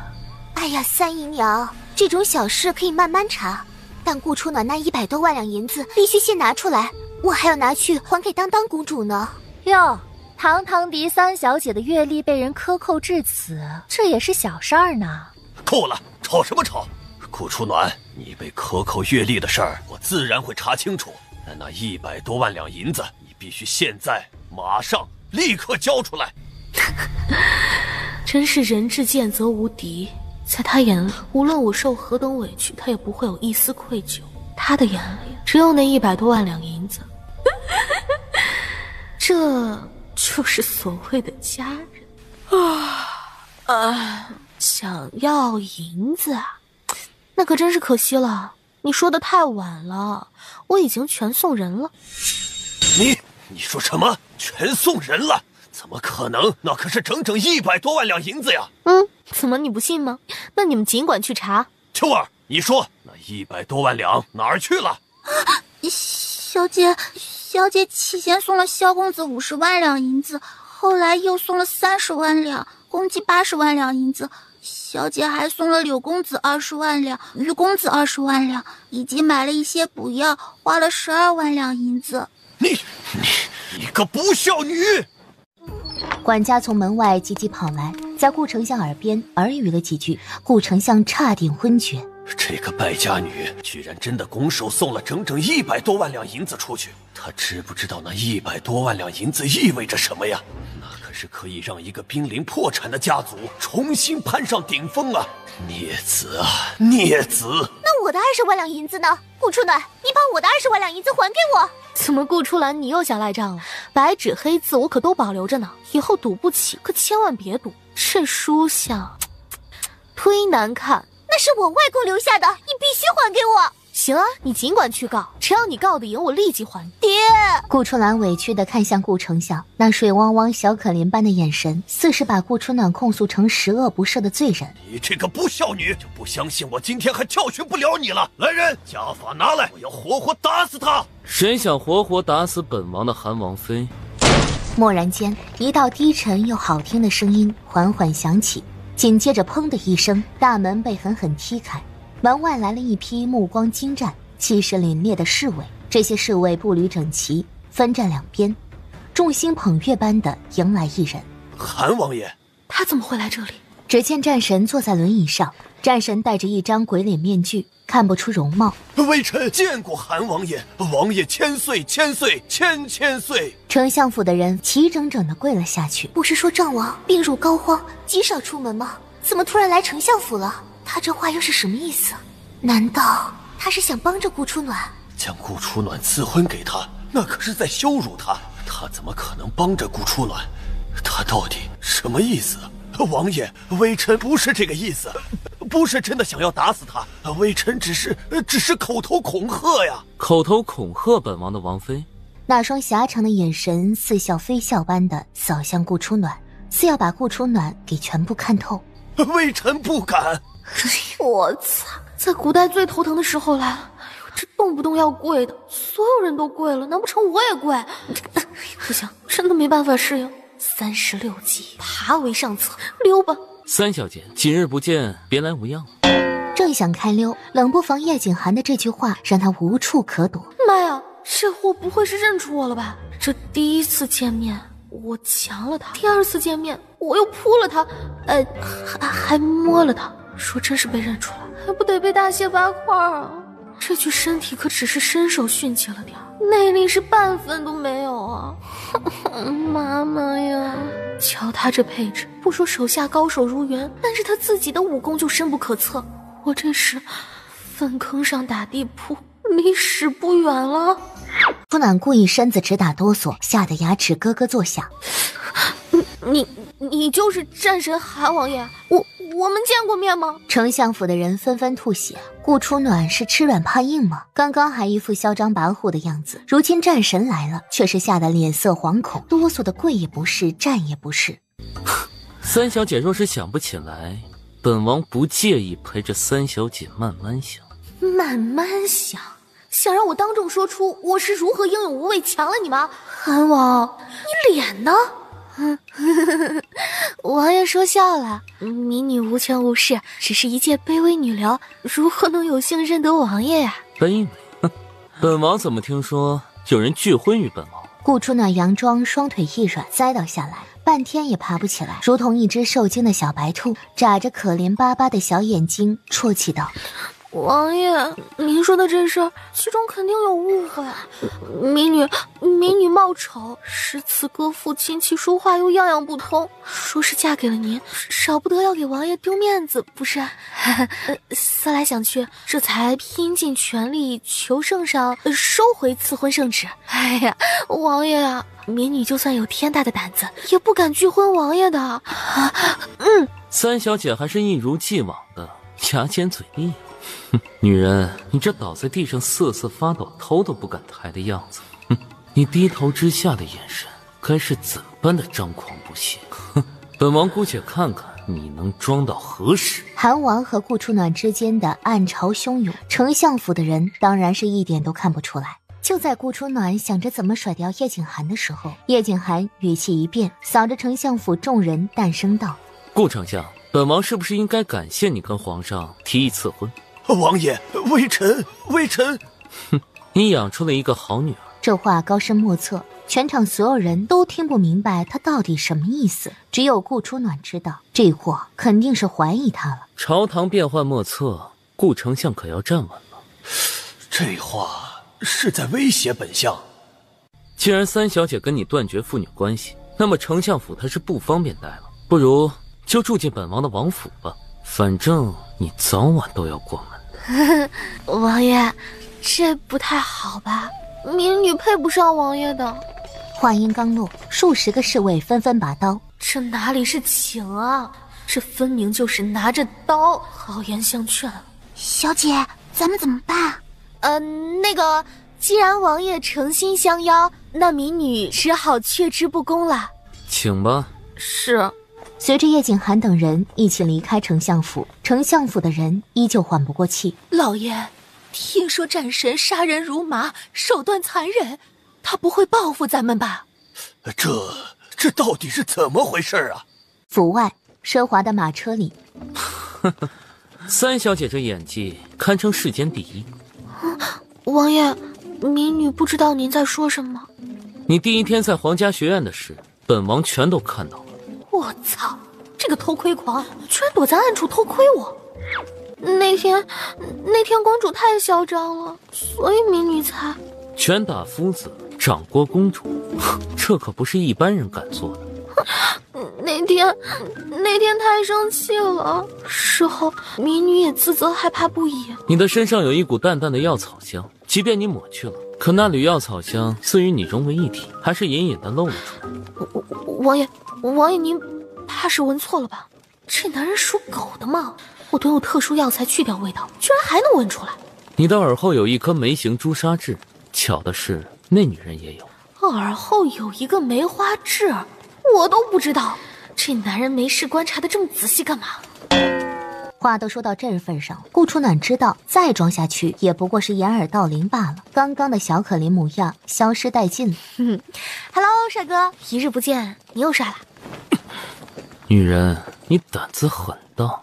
哎哎呀，三姨娘，这种小事可以慢慢查，但顾初暖那100多万两银子必须先拿出来，我还要拿去还给当当公主呢。哟，堂堂第三小姐的阅历被人克扣至此，这也是小事儿呢。够了，吵什么吵？顾初暖，你被克扣阅历的事儿，我自然会查清楚。但那100多万两银子，你必须现在、马上、立刻交出来。真是人至贱则无敌，在他眼里，无论我受何等委屈，他也不会有一丝愧疚。他的眼里只有那100多万两银子，这就是所谓的家人。想要银子啊，那可真是可惜了。你说的太晚了，我已经全送人了。你说什么？全送人了？怎么可能？那可是整整100多万两银子呀！怎么你不信吗？那你们尽管去查。秋儿，你说那100多万两哪儿去了？小姐起先送了萧公子50万两银子，后来又送了30万两，共计80万两银子。小姐还送了柳公子20万两，于公子20万两，以及买了一些补药，花了12万两银子。你个不孝女！管家从门外急急跑来，在顾丞相耳边耳语了几句，顾丞相差点昏厥。这个败家女居然真的拱手送了整整100多万两银子出去，她知不知道那100多万两银子意味着什么呀？那可是可以让一个濒临破产的家族重新攀上顶峰啊！孽子啊，孽子！那我的20万两银子呢？顾初暖，你把我的20万两银子还给我！怎么顾初兰，你又想赖账了？白纸黑字我可都保留着呢，以后赌不起可千万别赌。这书像忒难看，那是我外公留下的，你必须还给我。行啊，你尽管去告，只要你告得赢，我立即还。爹！顾初兰委屈地看向顾丞相，那水汪汪小可怜般的眼神，似是把顾初暖控诉成十恶不赦的罪人。你这个不孝女，就不相信我今天还教训不了你了。来人，家法拿来，我要活活打死他！谁想活活打死本王的韩王妃？蓦然间，一道低沉又好听的声音缓缓响起，紧接着砰的一声，大门被狠狠踢开。门外来了一批目光精湛、气势凛冽的侍卫，这些侍卫步履整齐，分站两边，众星捧月般的迎来一人。韩王爷，他怎么会来这里？只见战神坐在轮椅上，战神戴着一张鬼脸面具，看不出容貌。微臣见过韩王爷，王爷千岁千岁千岁！丞相府的人齐整整地跪了下去。不是说赵王病入膏肓，极少出门吗？怎么突然来丞相府了？他这话又是什么意思？难道他是想帮着顾初暖？将顾初暖赐婚给他，那可是在羞辱他。他怎么可能帮着顾初暖？他到底什么意思？王爷，微臣不是这个意思，不是真的想要打死他，微臣只是口头恐吓呀。口头恐吓本王的王妃？那双狭长的眼神似笑非笑般的扫向顾初暖，似要把顾初暖给全部看透。微臣不敢。我操！在古代最头疼的时候来了，这动不动要跪的，所有人都跪了，难不成我也跪？不行，真的没办法适应。36级，爬为上策，溜吧。三小姐，几日不见，别来无恙。正想开溜，冷不防叶景寒的这句话让他无处可躲。妈呀，这货不会是认出我了吧？这第一次见面我强了他，第二次见面我又扑了他，还摸了他。说真是被认出来，还不得被大卸八块啊！这具身体可只是身手逊气了点，内力是半分都没有啊！妈妈呀，瞧他这配置，不说手下高手如云，但是他自己的武功就深不可测。我这是粪坑上打地铺，离屎不远了。初暖故意身子直打哆嗦，吓得牙齿咯咯作响。你就是战神韩王爷？我们见过面吗？丞相府的人纷纷吐血。顾初暖是吃软怕硬吗？刚刚还一副嚣张跋扈的样子，如今战神来了，却是吓得脸色惶恐，哆嗦的跪也不是，站也不是。三小姐若是想不起来，本王不介意陪着三小姐慢慢想。慢慢想？想让我当众说出我是如何英勇无畏强了你吗？韩王，你脸呢？王爷说笑了，民女无权无势，只是一介卑微女流，如何能有幸认得王爷呀？卑微？本王怎么听说有人拒婚于本王？顾初暖佯装双腿一软，栽倒下来，半天也爬不起来，如同一只受惊的小白兔，眨着可怜巴巴的小眼睛，啜泣道：王爷，您说的这事儿，其中肯定有误会。民女貌丑，诗词歌赋、琴棋书画又样样不通，说是嫁给了您，少不得要给王爷丢面子，不是？思来想去，这才拼尽全力求圣上收回赐婚圣旨。哎呀，王爷啊，民女就算有天大的胆子，也不敢拒婚王爷的。三小姐还是一如既往的牙尖嘴利。女人，你这倒在地上瑟瑟发抖、头都不敢抬的样子，你低头之下的眼神，该是怎般的张狂不屑？本王姑且看看你能装到何时。韩王和顾初暖之间的暗潮汹涌，丞相府的人当然是一点都看不出来。就在顾初暖想着怎么甩掉叶景寒的时候，叶景寒语气一变，扫着丞相府众人，淡声道：顾丞相，本王是不是应该感谢你跟皇上提议赐婚？王爷，微臣。你养出了一个好女儿。这话高深莫测，全场所有人都听不明白他到底什么意思，只有顾初暖知道，这货肯定是怀疑他了。朝堂变幻莫测，顾丞相可要站稳了。这话是在威胁本相。既然三小姐跟你断绝父女关系，那么丞相府他是不方便待了，不如就住进本王的王府吧，反正你早晚都要过门。王爷，这不太好吧？民女配不上王爷的。话音刚落，数十个侍卫纷纷拔刀。这哪里是请啊，这分明就是拿着刀好言相劝。小姐，咱们怎么办？那个，既然王爷诚心相邀，那民女只好却之不恭了。请吧。是。随着叶景寒等人一起离开丞相府，丞相府的人依旧缓不过气。老爷，听说战神杀人如麻，手段残忍，他不会报复咱们吧？这到底是怎么回事啊？府外奢华的马车里，三小姐这演技堪称世间第一。王爷，民女不知道您在说什么。你第一天在皇家学院的事，本王全都看到了。我操，这个偷窥狂居然躲在暗处偷窥我。那天公主太嚣张了，所以民女才拳打夫子，掌掴公主，这可不是一般人敢做的。那天太生气了，事后民女也自责害怕不已。你的身上有一股淡淡的药草香，即便你抹去了，可那缕药草香似与你融为一体，还是隐隐的露了出来。王爷您怕是闻错了吧？这男人属狗的吗？我都用特殊药材去掉味道，居然还能闻出来。你的耳后有一颗眉形朱砂痣，巧的是那女人也有。耳后有一个梅花痣，我都不知道。这男人没事观察的这么仔细干嘛？话都说到这份上，顾初暖知道再装下去也不过是掩耳盗铃罢了。刚刚的小可怜模样消失殆尽了。Hello， 帅哥，一日不见，你又帅了。女人，你胆子很大。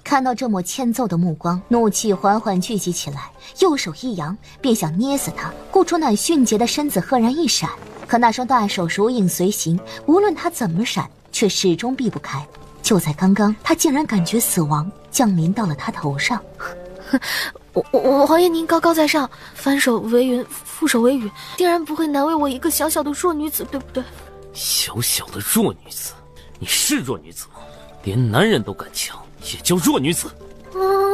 看到这抹欠揍的目光，怒气缓缓聚集起来，右手一扬，便想捏死他。顾初暖迅捷的身子赫然一闪，可那双大手如影随形，无论他怎么闪，却始终避不开。就在刚刚，他竟然感觉死亡降临到了他头上。王爷您高高在上，翻手为云，覆手为雨，定然不会难为我一个小小的弱女子，对不对？小小的弱女子，你是弱女子吗？连男人都敢抢，也叫弱女子？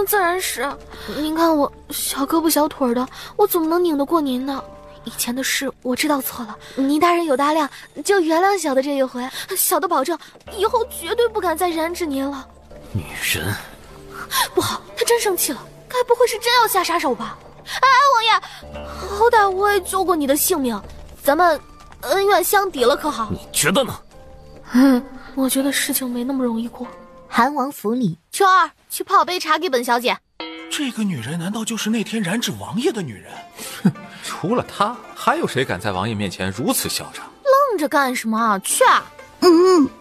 自然是。您看我小胳膊小腿的，我怎么能拧得过您呢？以前的事我知道错了，倪大人有大量，就原谅小的这一回。小的保证以后绝对不敢再染指您了。女人，不好，他真生气了，该不会是真要下杀手吧？哎，王爷，好歹我也救过你的性命，咱们恩怨相抵了，可好？你觉得呢？我觉得事情没那么容易过。韩王府里，秋儿，去泡杯茶给本小姐。这个女人难道就是那天染指王爷的女人？哼，除了她，还有谁敢在王爷面前如此嚣张？愣着干什么？去啊！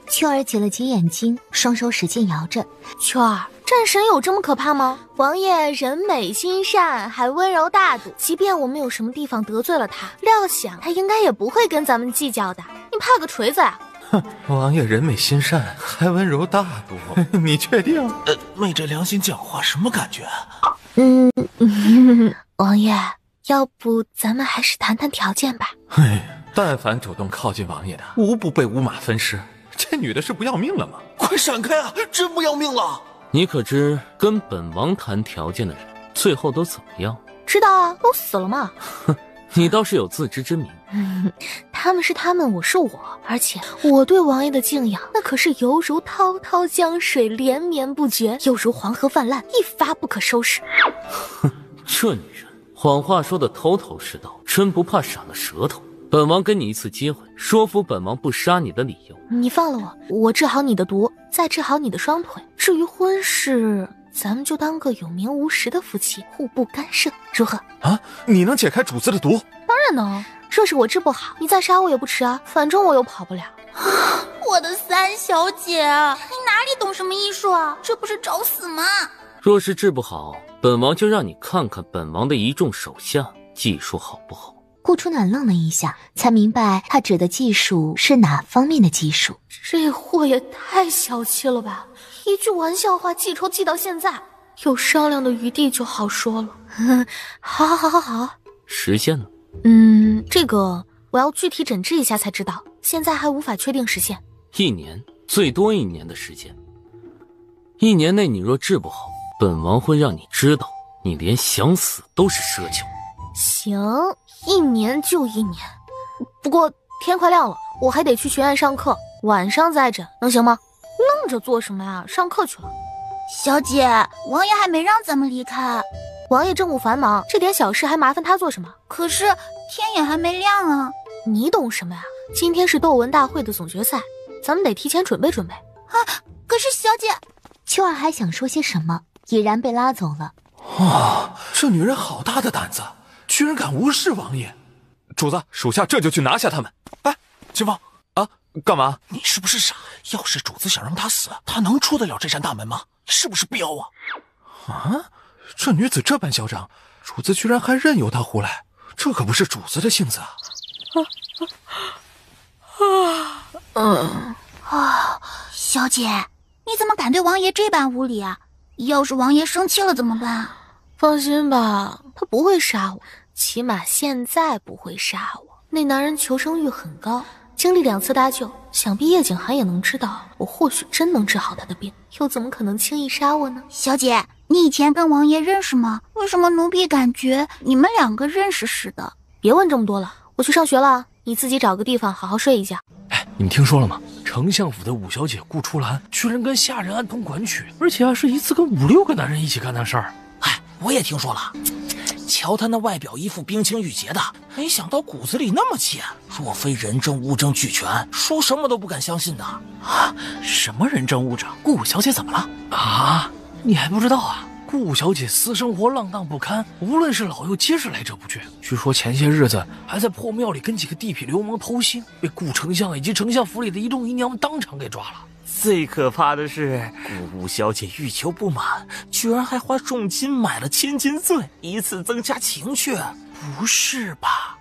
秋儿挤了挤眼睛，双手使劲摇着。秋儿，战神有这么可怕吗？王爷人美心善，还温柔大度，即便我们有什么地方得罪了他，料想他应该也不会跟咱们计较的。你怕个锤子啊！哼，王爷人美心善，还温柔大度，你确定？昧着良心讲话，什么感觉？王爷，要不咱们还是谈谈条件吧。但凡主动靠近王爷的，无不被五马分尸。这女的是不要命了吗？快闪开啊！真不要命了！你可知跟本王谈条件的人，最后都怎么样？知道啊，都死了嘛。哼，你倒是有自知之明。他们是他们，我是我，而且我对王爷的敬仰，那可是犹如滔滔江水，连绵不绝，又如黄河泛滥，一发不可收拾。哼，这女人谎话说得头头是道，真不怕闪了舌头。本王给你一次机会，说服本王不杀你的理由。你放了我，我治好你的毒，再治好你的双腿。至于婚事，咱们就当个有名无实的夫妻，互不干涉，如何？啊，你能解开主子的毒？当然能。若是我治不好，你再杀我也不迟啊，反正我又跑不了。我的三小姐，你哪里懂什么艺术啊？这不是找死吗？若是治不好，本王就让你看看本王的一众手下技术好不好。顾初暖愣了一下，才明白他指的技术是哪方面的技术。这货也太小气了吧！一句玩笑话记仇记到现在，有商量的余地就好说了。好，时限呢？这个我要具体诊治一下才知道，现在还无法确定时限。1年，最多1年的时间。1年内你若治不好，本王会让你知道，你连想死都是奢求。行，1年就1年。不过天快亮了，我还得去学院上课，晚上再诊，能行吗？愣着做什么呀？上课去了。小姐，王爷还没让咱们离开。王爷政务繁忙，这点小事还麻烦他做什么？可是天也还没亮啊。你懂什么呀？今天是斗文大会的总决赛，咱们得提前准备准备。啊，可是小姐……秋儿还想说些什么，已然被拉走了。哇，这女人好大的胆子，居然敢无视王爷！主子，属下这就去拿下他们。哎，秦风啊，干嘛？你是不是傻？要是主子想让他死，他能出得了这扇大门吗？是不是彪啊？啊，这女子这般嚣张，主子居然还任由她胡来，这可不是主子的性子啊！小姐，你怎么敢对王爷这般无礼啊？要是王爷生气了怎么办？放心吧，他不会杀我，起码现在不会杀我。那男人求生欲很高，经历2次搭救，想必叶景寒也能知道，我或许真能治好他的病，又怎么可能轻易杀我呢？小姐，你以前跟王爷认识吗？为什么奴婢感觉你们2个认识似的？别问这么多了，我去上学了，你自己找个地方好好睡一觉。哎，你们听说了吗？丞相府的五小姐顾初兰居然跟下人暗通款曲，而且还是一次跟5、6个男人一起干那事儿。哎，我也听说了。瞧他那外表一副冰清玉洁的，没想到骨子里那么贱。若非人证物证俱全，说什么都不敢相信的。啊，什么人证物证？顾五小姐怎么了？啊，你还不知道啊？顾五小姐私生活浪荡不堪，无论是老幼皆是来者不拒。据说前些日子还在破庙里跟几个地痞流氓偷腥，被顾丞相以及丞相府里的一众姨娘们当场给抓了。最可怕的是，顾五小姐欲求不满，居然还花重金买了千金醉，以此增加情趣。不是吧？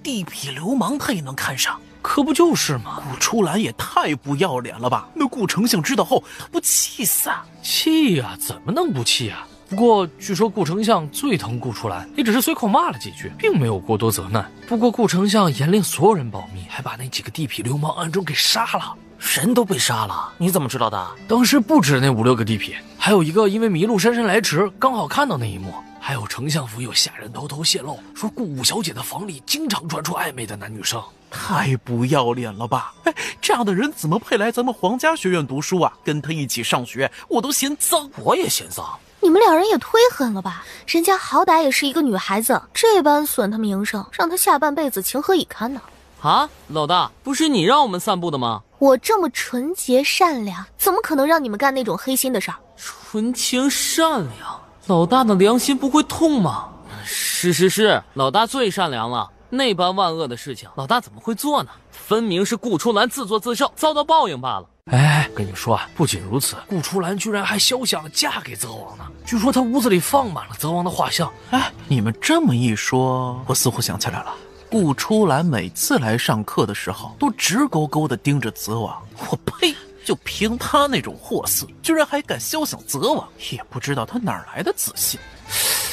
地痞流氓他也能看上？可不就是吗？顾初兰也太不要脸了吧！那顾丞相知道后，他不气死啊？气呀，怎么能不气啊？不过据说顾丞相最疼顾初兰，也只是随口骂了几句，并没有过多责难。不过顾丞相严令所有人保密，还把那几个地痞流氓暗中给杀了。人都被杀了，你怎么知道的？当时不止那5、6个地痞，还有一个因为迷路姗姗来迟，刚好看到那一幕。还有丞相府有下人偷偷泄露，说顾五小姐的房里经常传出暧昧的男女声。太不要脸了吧！哎，这样的人怎么配来咱们皇家学院读书啊？跟他一起上学，我都嫌脏。我也嫌脏。你们2人也忒狠了吧！人家好歹也是一个女孩子，这般损她名声，让她下半辈子情何以堪呢？啊，老大，不是你让我们散步的吗？我这么纯洁善良，怎么可能让你们干那种黑心的事儿？纯情善良，老大的良心不会痛吗？是，老大最善良了。那般万恶的事情，老大怎么会做呢？分明是顾初兰自作自受，遭到报应罢了。哎，跟你说啊，不仅如此，顾初兰居然还肖想嫁给泽王呢。据说她屋子里放满了泽王的画像。哎，你们这么一说，我似乎想起来了。顾初兰每次来上课的时候，都直勾勾地盯着泽王。我呸！就凭他那种货色，居然还敢肖想泽王，也不知道他哪来的自信。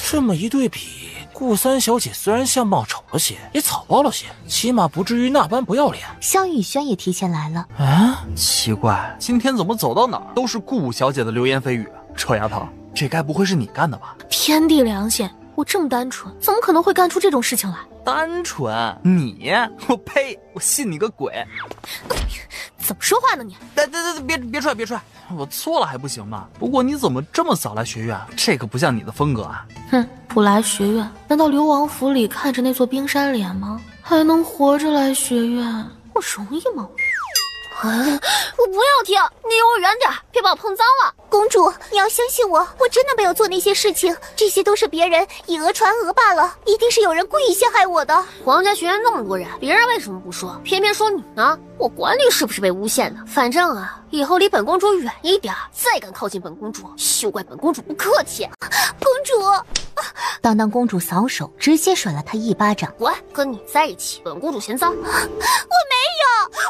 这么一对比，顾三小姐虽然相貌丑了些，也草包了些，起码不至于那般不要脸。萧雨轩也提前来了。啊，奇怪，今天怎么走到哪儿都是顾小姐的流言蜚语？臭丫头，这该不会是你干的吧？天地良心，我这么单纯，怎么可能会干出这种事情来？单纯？你？我呸！我信你个鬼！怎么说话呢你？别踹！我错了还不行吗？不过你怎么这么早来学院？这可不像你的风格啊！哼，不来学院，难道流亡府里看着那座冰山脸吗？还能活着来学院，我容易吗？我不要听，你离我远点，别把我碰脏了。公主，你要相信我，我真的没有做那些事情，这些都是别人以讹传讹罢了，一定是有人故意陷害我的。皇家学院那么多人，别人为什么不说，偏偏说你呢？我管你是不是被诬陷的，反正啊，以后离本公主远一点，再敢靠近本公主，休怪本公主不客气。公主，当公主扫手，直接甩了她一巴掌。滚，跟你在一起，本公主嫌脏。我没有，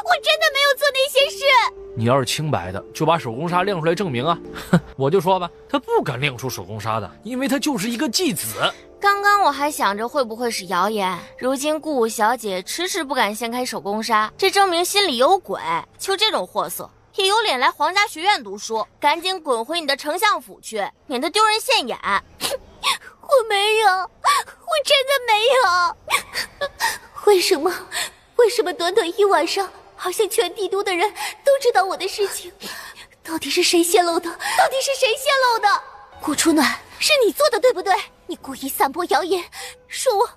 我真的没有做那些事。你要是清白的，就把手工纱亮出来证明啊！哼，我就说吧，他不敢亮出手工纱的，因为他就是一个继子。刚刚我还想着会不会是谣言，如今顾小姐迟迟不敢掀开手工纱，这证明心里有鬼。就这种货色，也有脸来皇家学院读书？赶紧滚回你的丞相府去，免得丢人现眼。我没有，我真的没有。为什么短短一晚上，好像全帝都的人都知道我的事情？到底是谁泄露的？顾初暖，是你做的对不对？你故意散播谣言，说我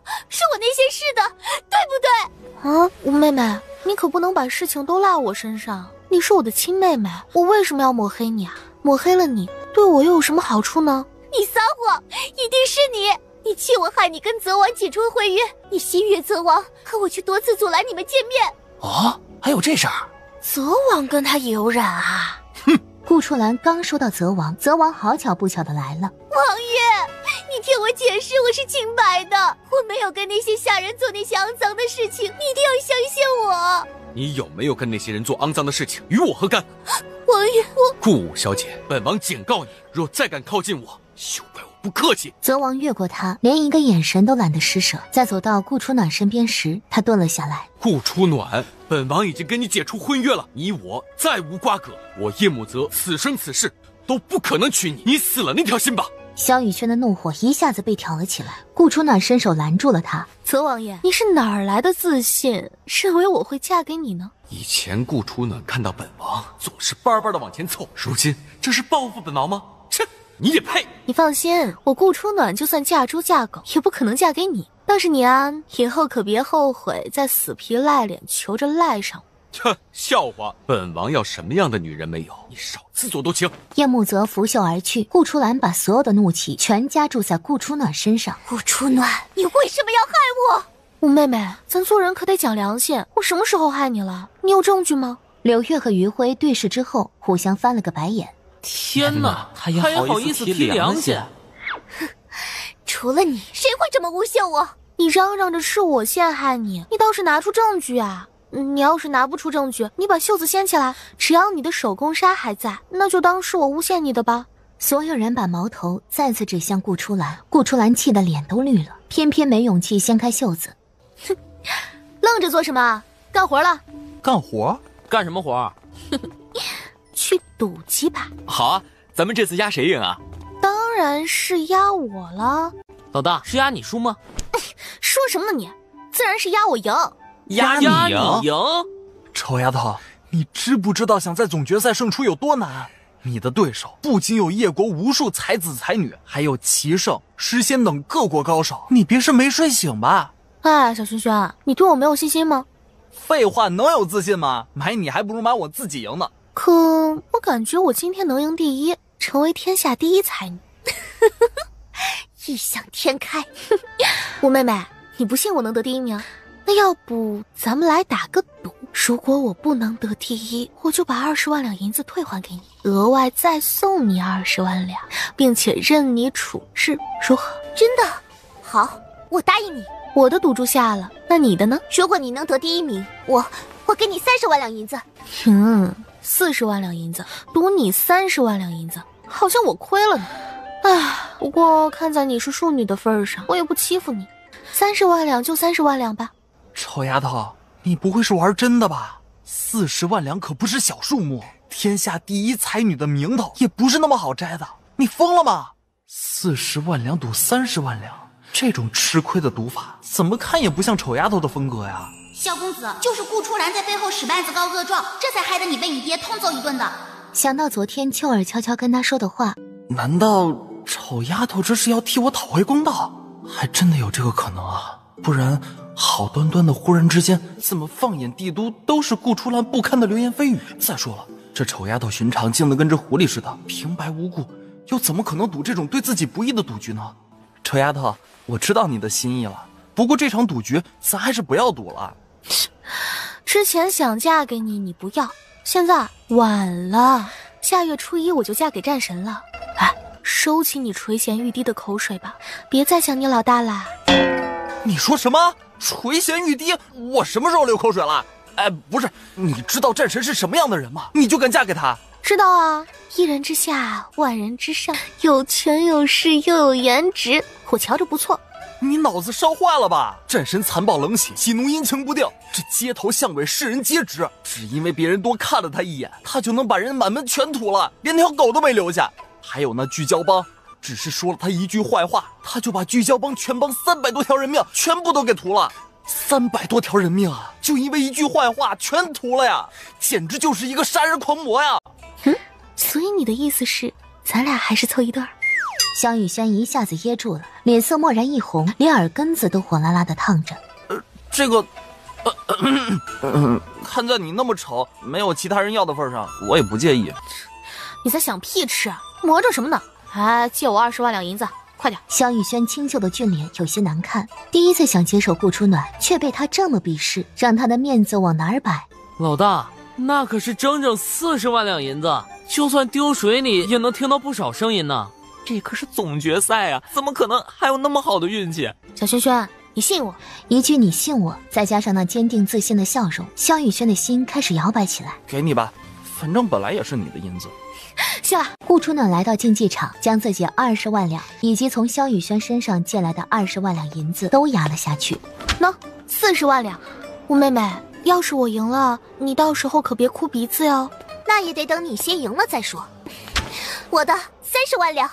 那些事的，对不对？啊，吴妹妹，你可不能把事情都赖我身上。你是我的亲妹妹，我为什么要抹黑你啊？抹黑了你，对我又有什么好处呢？你撒谎，一定是你！你气我害你跟泽王解除婚约，你心悦泽王，可我却多次阻拦你们见面。哦，还有这事儿？泽王跟他也有染啊！哼！顾初兰刚说到泽王，泽王好巧不巧的来了。王爷，你听我解释，我是清白的，我没有跟那些下人做那些肮脏的事情，你一定要相信我。你有没有跟那些人做肮脏的事情，与我何干？王爷，顾小姐，本王警告你，若再敢靠近我，休怪我不客气。泽王越过他，连一个眼神都懒得施舍。在走到顾初暖身边时，他顿了下来。顾初暖，本王已经跟你解除婚约了，你我再无瓜葛，我叶慕泽此生此世都不可能娶你，你死了那条心吧。萧雨轩的怒火一下子被挑了起来，顾初暖伸手拦住了他。泽王爷，你是哪儿来的自信，认为我会嫁给你呢？以前顾初暖看到本王总是巴巴的往前凑，如今这是报复本王吗？切，你也配！你放心，我顾初暖就算嫁猪嫁狗，也不可能嫁给你。倒是你啊，以后可别后悔再死皮赖脸求着赖上我。哼，笑话！本王要什么样的女人没有？你少自作多情。叶慕泽拂袖而去，顾初兰把所有的怒气全加注在顾初暖身上。顾初暖，你为什么要害我？吴妹妹，咱做人可得讲良心，我什么时候害你了？你有证据吗？柳月和余辉对视之后，互相翻了个白眼。天哪，他也好意思提良心？除了你，谁会这么诬陷我？你嚷嚷着是我陷害你，你倒是拿出证据啊！你要是拿不出证据，你把袖子掀起来，只要你的手工纱还在，那就当是我诬陷你的吧。所有人把矛头再次指向顾初兰，顾初兰气得脸都绿了，偏偏没勇气掀开袖子。哼，愣着做什么？干活了？干活？干什么活？去赌几把。好啊，咱们这次压谁赢啊？当然是压我了。老大，是压你输吗？说什么呢你？自然是压我赢。压你赢？臭丫头，你知不知道想在总决赛胜出有多难？你的对手不仅有叶国无数才子才女，还有齐胜、诗仙等各国高手，你别是没睡醒吧？哎，小轩轩，你对我没有信心吗？废话，能有自信吗？买你还不如买我自己赢呢。可我感觉我今天能赢第一，成为天下第一才女。异想天开。吴妹妹，你不信我能得第一名？那要不咱们来打个赌，如果我不能得第一，我就把20万两银子退还给你，额外再送你20万两，并且任你处置，如何？真的？好，我答应你。我的赌注下了，那你的呢？如果你能得第一名，我给你30万两银子。40万两银子，赌你30万两银子，好像我亏了呢。唉，不过看在你是庶女的份上，我也不欺负你，30万两就30万两吧。臭丫头，你不会是玩真的吧？40万两可不是小数目，天下第一才女的名头也不是那么好摘的。你疯了吗？40万两赌30万两，这种吃亏的赌法，怎么看也不像丑丫头的风格呀。萧公子，就是顾初兰在背后使绊子告恶状，这才害得你被你爹痛揍一顿的。想到昨天秋儿悄悄跟他说的话，难道丑丫头这是要替我讨回公道？还真的有这个可能啊，不然好端端的忽然之间，怎么放眼帝都都是顾初兰不堪的流言蜚语？再说了，这丑丫头寻常静得跟只狐狸似的，平白无故，又怎么可能赌这种对自己不义的赌局呢？丑丫头，我知道你的心意了，不过这场赌局咱还是不要赌了。之前想嫁给你，你不要，现在晚了，下月初1我就嫁给战神了。哎，收起你垂涎欲滴的口水吧，别再想你老大啦。你说什么？垂涎欲滴？我什么时候流口水了？哎，不是，你知道战神是什么样的人吗？你就敢嫁给他？知道啊，一人之下，万人之上，有权有势又有颜值，我瞧着不错。你脑子烧坏了吧？战神残暴冷血，喜怒阴晴不定，这街头巷尾世人皆知。只因为别人多看了他一眼，他就能把人满门全屠了，连条狗都没留下。还有那聚焦帮，只是说了他一句坏话，他就把聚焦帮全帮300多条人命全部都给屠了。300多条人命啊，就因为一句坏话全屠了呀，简直就是一个杀人狂魔呀。所以你的意思是咱俩还是凑一对儿？萧雨轩一下子噎住了，脸色蓦然一红，连耳根子都火辣辣的烫着。这个看在你那么丑，没有其他人要的份上，我也不介意。你在想屁吃？魔怔什么呢？哎，借我20万两银子，快点！萧雨轩清秀的俊脸有些难看，第一次想接受顾初暖，却被他这么鄙视，让他的面子往哪儿摆？老大，那可是整整40万两银子，就算丢水里也能听到不少声音呢。这可是总决赛啊，怎么可能还有那么好的运气？小轩轩，你信我？一句你信我，再加上那坚定自信的笑容，萧雨轩的心开始摇摆起来。给你吧，反正本来也是你的银子。行了。顾初暖来到竞技场，将自己20万两以及从萧雨轩身上借来的20万两银子都压了下去。喏，40万两。吴妹妹，要是我赢了，你到时候可别哭鼻子哟。那也得等你先赢了再说。我的30万两。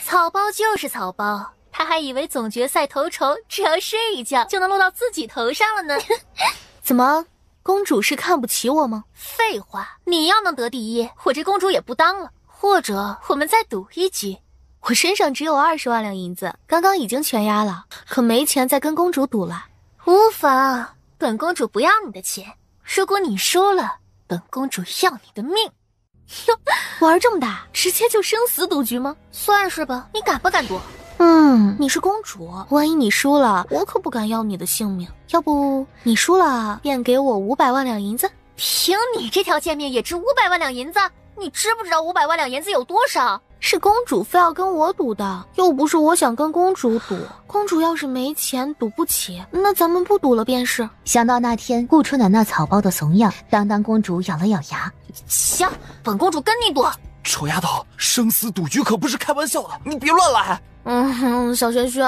草包就是草包，他还以为总决赛头筹只要睡一觉就能落到自己头上了呢。怎么，公主是看不起我吗？废话，你要能得第一，我这公主也不当了。或者我们再赌一局。我身上只有20万两银子，刚刚已经全压了，可没钱再跟公主赌了。无妨，本公主不要你的钱，如果你输了，本公主要你的命。哟，玩这么大，直接就生死赌局吗？算是吧，你敢不敢赌？你是公主，万一你输了，我可不敢要你的性命。要不你输了，便给我500万两银子。凭你这条贱命也值500万两银子？你知不知道500万两银子有多少？是公主非要跟我赌的，又不是我想跟公主赌。公主要是没钱赌不起，那咱们不赌了便是。想到那天顾初暖那草包的怂样，当当公主咬了咬牙，行，本公主跟你赌。臭丫头，生死赌局可不是开玩笑的，你别乱来。小轩轩，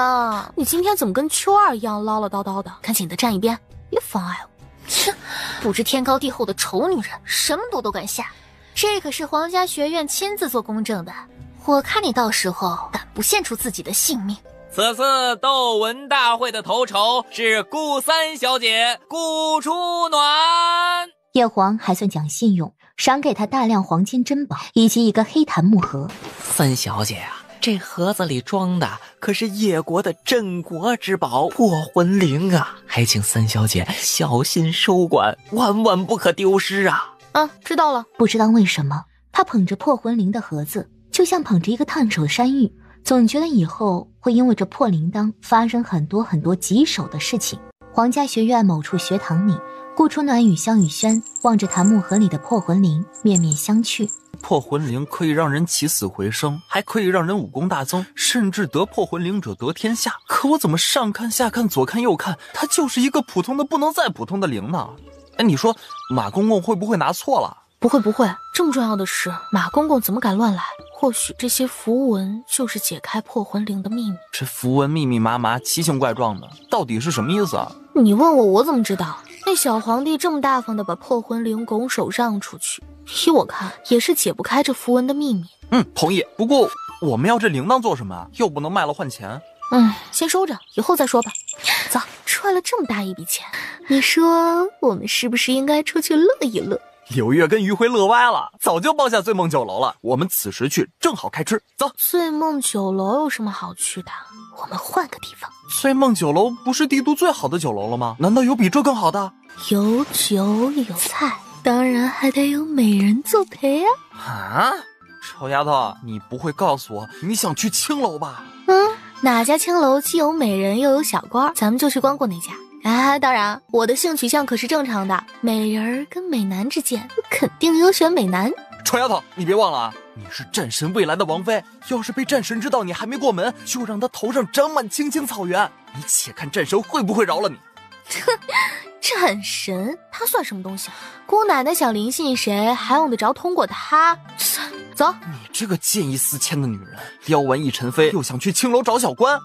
你今天怎么跟秋儿一样唠唠叨叨的？赶紧的站一边，别妨碍我。切，不知天高地厚的丑女人，什么赌都敢下。这可是皇家学院亲自做公证的，我看你到时候敢不献出自己的性命。此次斗文大会的头筹是顾三小姐顾初暖。叶皇还算讲信用，赏给他大量黄金珍宝以及一个黑檀木盒。三小姐啊，这盒子里装的可是叶国的镇国之宝破魂铃啊，还请三小姐小心收管，万万不可丢失啊。知道了。不知道为什么，他捧着破魂铃的盒子，就像捧着一个烫手山芋，总觉得以后会因为这破铃铛发生很多棘手的事情。皇家学院某处学堂里，顾初暖与萧雨轩望着檀木盒里的破魂铃，面面相觑。破魂铃可以让人起死回生，还可以让人武功大增，甚至得破魂铃者得天下。可我怎么上看下看左看右看，它就是一个普通的不能再普通的铃呢？哎，你说马公公会不会拿错了？不会不会，这么重要的事，马公公怎么敢乱来？或许这些符文就是解开破魂铃的秘密。这符文密密麻麻、奇形怪状的，到底是什么意思啊？你问我，我怎么知道？那小皇帝这么大方的把破魂铃拱手让出去，依我看也是解不开这符文的秘密。同意。不过我们要这铃铛做什么？又不能卖了换钱。先收着，以后再说吧。走，赚了这么大一笔钱，你说我们是不是应该出去乐一乐？柳月跟余晖乐歪了，早就包下醉梦酒楼了。我们此时去正好开吃，走。醉梦酒楼有什么好去的？我们换个地方。醉梦酒楼不是帝都最好的酒楼了吗？难道有比这更好的？有酒有菜，当然还得有美人作陪啊！啊，臭丫头，你不会告诉我你想去青楼吧？哪家青楼既有美人又有小官，咱们就去光顾那家。当然，我的性取向可是正常的，美人跟美男之间，肯定优选美男。臭丫头，你别忘了啊，你是战神未来的王妃，要是被战神知道你还没过门，就让他头上长满青青草原，你且看战神会不会饶了你。战神他算什么东西？姑奶奶想临幸谁，还用得着通过他？走。你这个见异思迁的女人，撩完易晨飞又想去青楼找小官，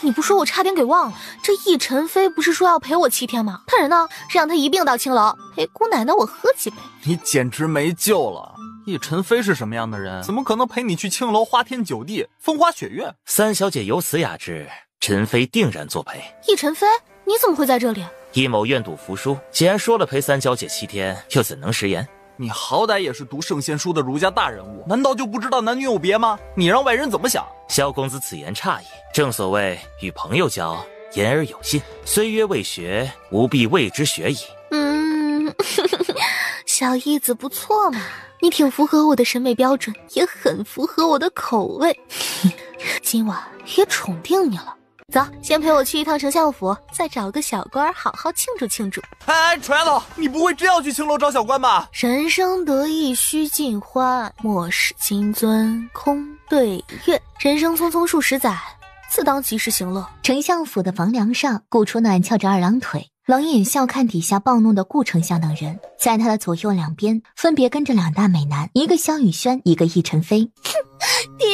你不说我差点给忘了，这易晨飞不是说要陪我7天吗？他人呢？让他一并到青楼陪姑奶奶我喝几杯。你简直没救了。易晨飞是什么样的人？怎么可能陪你去青楼花天酒地风花雪月？三小姐有此雅致，晨飞定然作陪。易晨飞，你怎么会在这里？易某愿赌服输，既然说了陪三小姐7天，又怎能食言？你好歹也是读圣贤书的儒家大人物，难道就不知道男女有别吗？你让外人怎么想？萧公子此言差矣。正所谓与朋友交，言而有信。虽曰未学，吾必为之学矣。小义子不错嘛，你挺符合我的审美标准，也很符合我的口味。今晚也宠定你了。走，先陪我去一趟丞相府，再找个小官好好庆祝庆祝。哎，楚丫头，你不会真要去青楼找小官吧？人生得意须尽欢，莫使金樽空对月。人生匆匆数十载，自当及时行乐。丞相府的房梁上，顾初暖翘着2郎腿，冷眼笑看底下暴怒的顾丞相等人。在他的左右两边，分别跟着2大美男，一个萧雨轩，一个易晨飞。爹，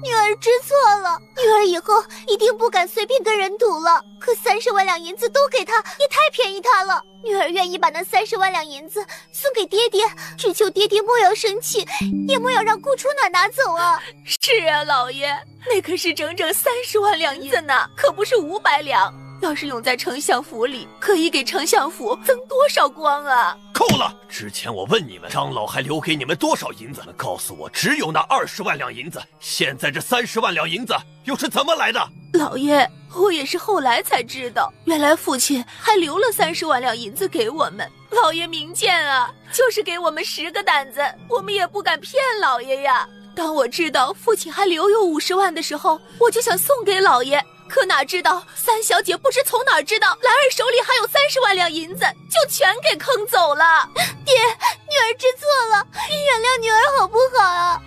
女儿知错了，女儿以后一定不敢随便跟人赌了。可30万两银子都给他，也太便宜他了。女儿愿意把那30万两银子送给爹爹，只求爹爹莫要生气，也莫要让顾初暖拿走啊。是啊，老爷，那可是整整30万两银子呢，可不是500两。要是用在丞相府里，可以给丞相府增多少光啊！够了！之前我问你们，张老还留给你们多少银子？告诉我，只有那20万两银子。现在这30万两银子又是怎么来的？老爷，我也是后来才知道，原来父亲还留了30万两银子给我们。老爷明鉴啊，就是给我们10个胆子，我们也不敢骗老爷呀。当我知道父亲还留有50万的时候，我就想送给老爷。可哪知道三小姐不知从哪儿知道兰儿手里还有30万两银子，就全给坑走了。爹，女儿知错了，你原谅女儿好不好啊？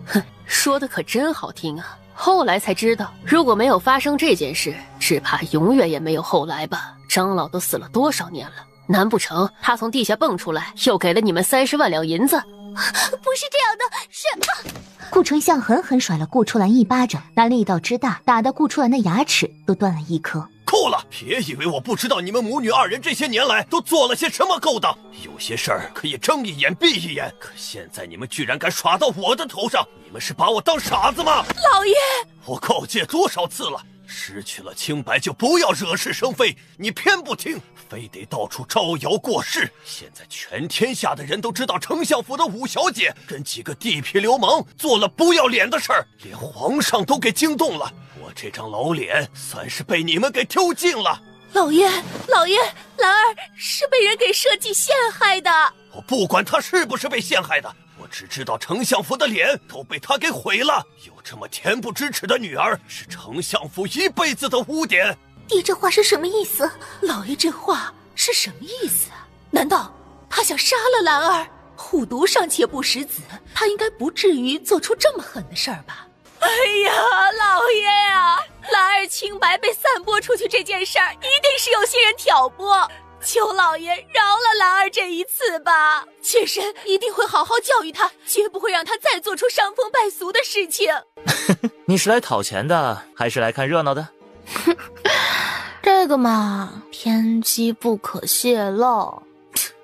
哼，说的可真好听啊。后来才知道，如果没有发生这件事，只怕永远也没有后来吧。张老都死了多少年了，难不成他从地下蹦出来，又给了你们30万两银子？不是这样的，是……顾丞相狠狠甩了顾初兰一巴掌，那力道之大，打得顾初兰的牙齿都断了1颗。够了！别以为我不知道你们母女2人这些年来都做了些什么勾当。有些事儿可以睁一眼闭一眼，可现在你们居然敢耍到我的头上，你们是把我当傻子吗？老爷，我告诫多少次了，失去了清白就不要惹是生非，你偏不听，非得到处招摇过市。现在全天下的人都知道丞相府的5小姐跟几个地痞流氓做了不要脸的事儿，连皇上都给惊动了。我这张老脸算是被你们给丢尽了。老爷，兰儿是被人给设计陷害的。我不管他是不是被陷害的，我只知道丞相府的脸都被他给毁了。有这么恬不知耻的女儿，是丞相府一辈子的污点。爹这话是什么意思？老爷这话是什么意思啊？难道他想杀了兰儿？虎毒尚且不食子，他应该不至于做出这么狠的事儿吧？哎呀，老爷呀，兰儿清白被散播出去这件事儿，一定是有些人挑拨。求老爷饶了兰儿这一次吧，妾身一定会好好教育他，绝不会让他再做出伤风败俗的事情。你是来讨钱的，还是来看热闹的？这个嘛，天机不可泄露。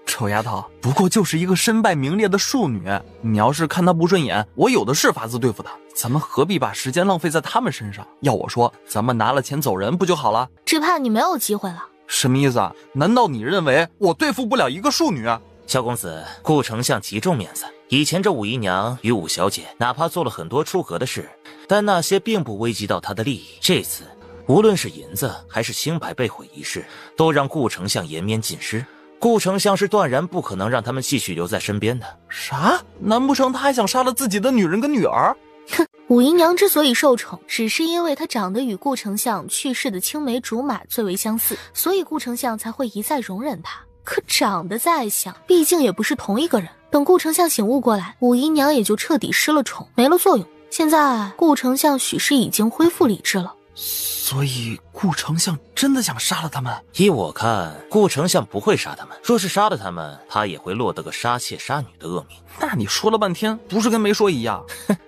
丑丫头，不过就是一个身败名裂的庶女，你要是看她不顺眼，我有的是法子对付她。咱们何必把时间浪费在他们身上？要我说，咱们拿了钱走人不就好了？只怕你没有机会了。什么意思啊？难道你认为我对付不了一个庶女啊？萧公子，顾丞相极重面子。以前这武姨娘与武小姐，哪怕做了很多出格的事，但那些并不危及到她的利益。这次，无论是银子还是清白被毁一事，都让顾丞相颜面尽失。顾丞相是断然不可能让他们继续留在身边的。啥？难不成他还想杀了自己的女人跟女儿？哼，武姨娘之所以受宠，只是因为她长得与顾丞相去世的青梅竹马最为相似，所以顾丞相才会一再容忍她。可长得再像，毕竟也不是同一个人。等顾丞相醒悟过来，武姨娘也就彻底失了宠，没了作用。现在顾丞相许是已经恢复理智了。所以顾丞相真的想杀了他们？依我看，顾丞相不会杀他们。若是杀了他们，他也会落得个杀妾杀女的恶名。那你说了半天，不是跟没说一样？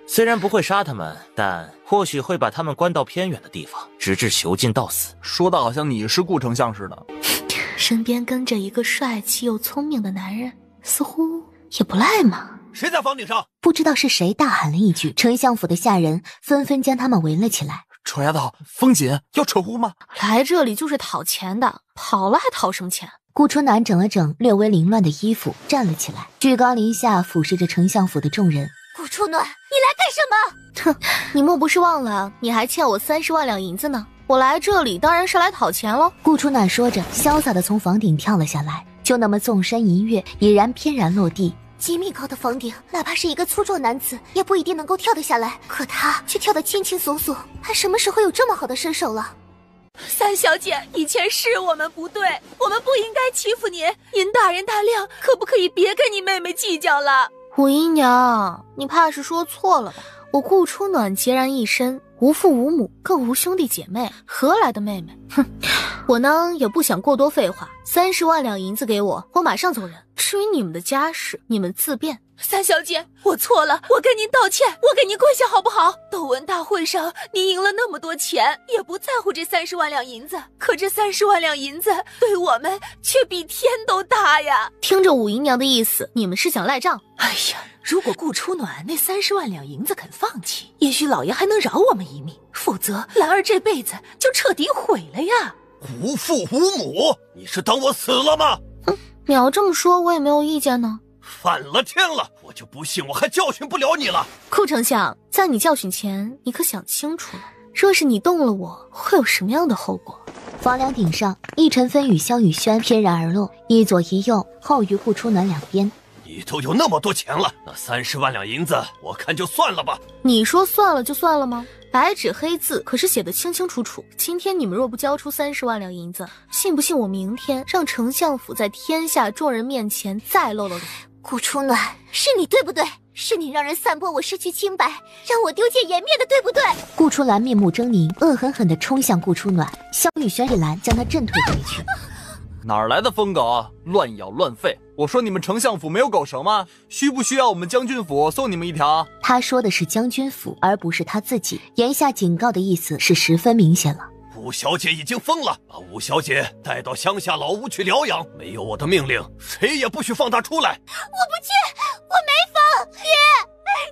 虽然不会杀他们，但或许会把他们关到偏远的地方，直至囚禁到死。说的好像你是顾丞相似的。身边跟着一个帅气又聪明的男人，似乎也不赖嘛。谁在房顶上？不知道是谁大喊了一句，丞相府的下人纷纷将他们围了起来。丑丫头，风紧，要扯呼吗？来这里就是讨钱的，跑了还讨什么钱？顾初暖整了整略微凌乱的衣服，站了起来，居高临下俯视着丞相府的众人。顾初暖，你来干什么？哼，你莫不是忘了你还欠我30万两银子呢？我来这里当然是来讨钱喽。顾初暖说着，潇洒地从房顶跳了下来，就那么纵身一跃，已然翩然落地。几米高的房顶，哪怕是一个粗壮男子，也不一定能够跳得下来。可他却跳得轻轻松松，他什么时候有这么好的身手了？三小姐，以前是我们不对，我们不应该欺负您。您大人大量，可不可以别跟你妹妹计较了？武姨娘，你怕是说错了吧？我顾初暖孑然一身，无父无母，更无兄弟姐妹，何来的妹妹？哼，我呢也不想过多废话，30万两银子给我，我马上走人。至于你们的家事，你们自便。三小姐，我错了，我跟您道歉，我给您跪下好不好？斗文大会上您赢了那么多钱，也不在乎这30万两银子，可这30万两银子对我们却比天都大呀！听着武姨娘的意思，你们是想赖账？哎呀，如果顾初暖那30万两银子肯放弃，也许老爷还能饶我们一命，否则兰儿这辈子就彻底毁了呀！无父无母，你是当我死了吗？你要这么说，我也没有意见呢。反了天了，我就不信我还教训不了你了。顾丞相，在你教训前，你可想清楚了，若是你动了我，会有什么样的后果？房梁顶上，易晨飞与萧雨轩翩然而落，一左一右，后于顾初暖两边。你都有那么多钱了，那30万两银子，我看就算了吧。你说算了就算了吗？白纸黑字可是写得清清楚楚。今天你们若不交出30万两银子，信不信我明天让丞相府在天下众人面前再露了脸？顾初暖，是你对不对？是你让人散播我失去清白，让我丢尽颜面的，对不对？顾初兰面目狰狞，恶狠狠地冲向顾初暖，萧雨轩一拦，将他震退回去。哪来的疯狗啊！乱咬乱吠！我说你们丞相府没有狗绳吗？需不需要我们将军府送你们一条？他说的是将军府，而不是他自己。言下警告的意思是十分明显了。武小姐已经疯了，把武小姐带到乡下老屋去疗养。没有我的命令，谁也不许放她出来。我不去，我没疯，爹，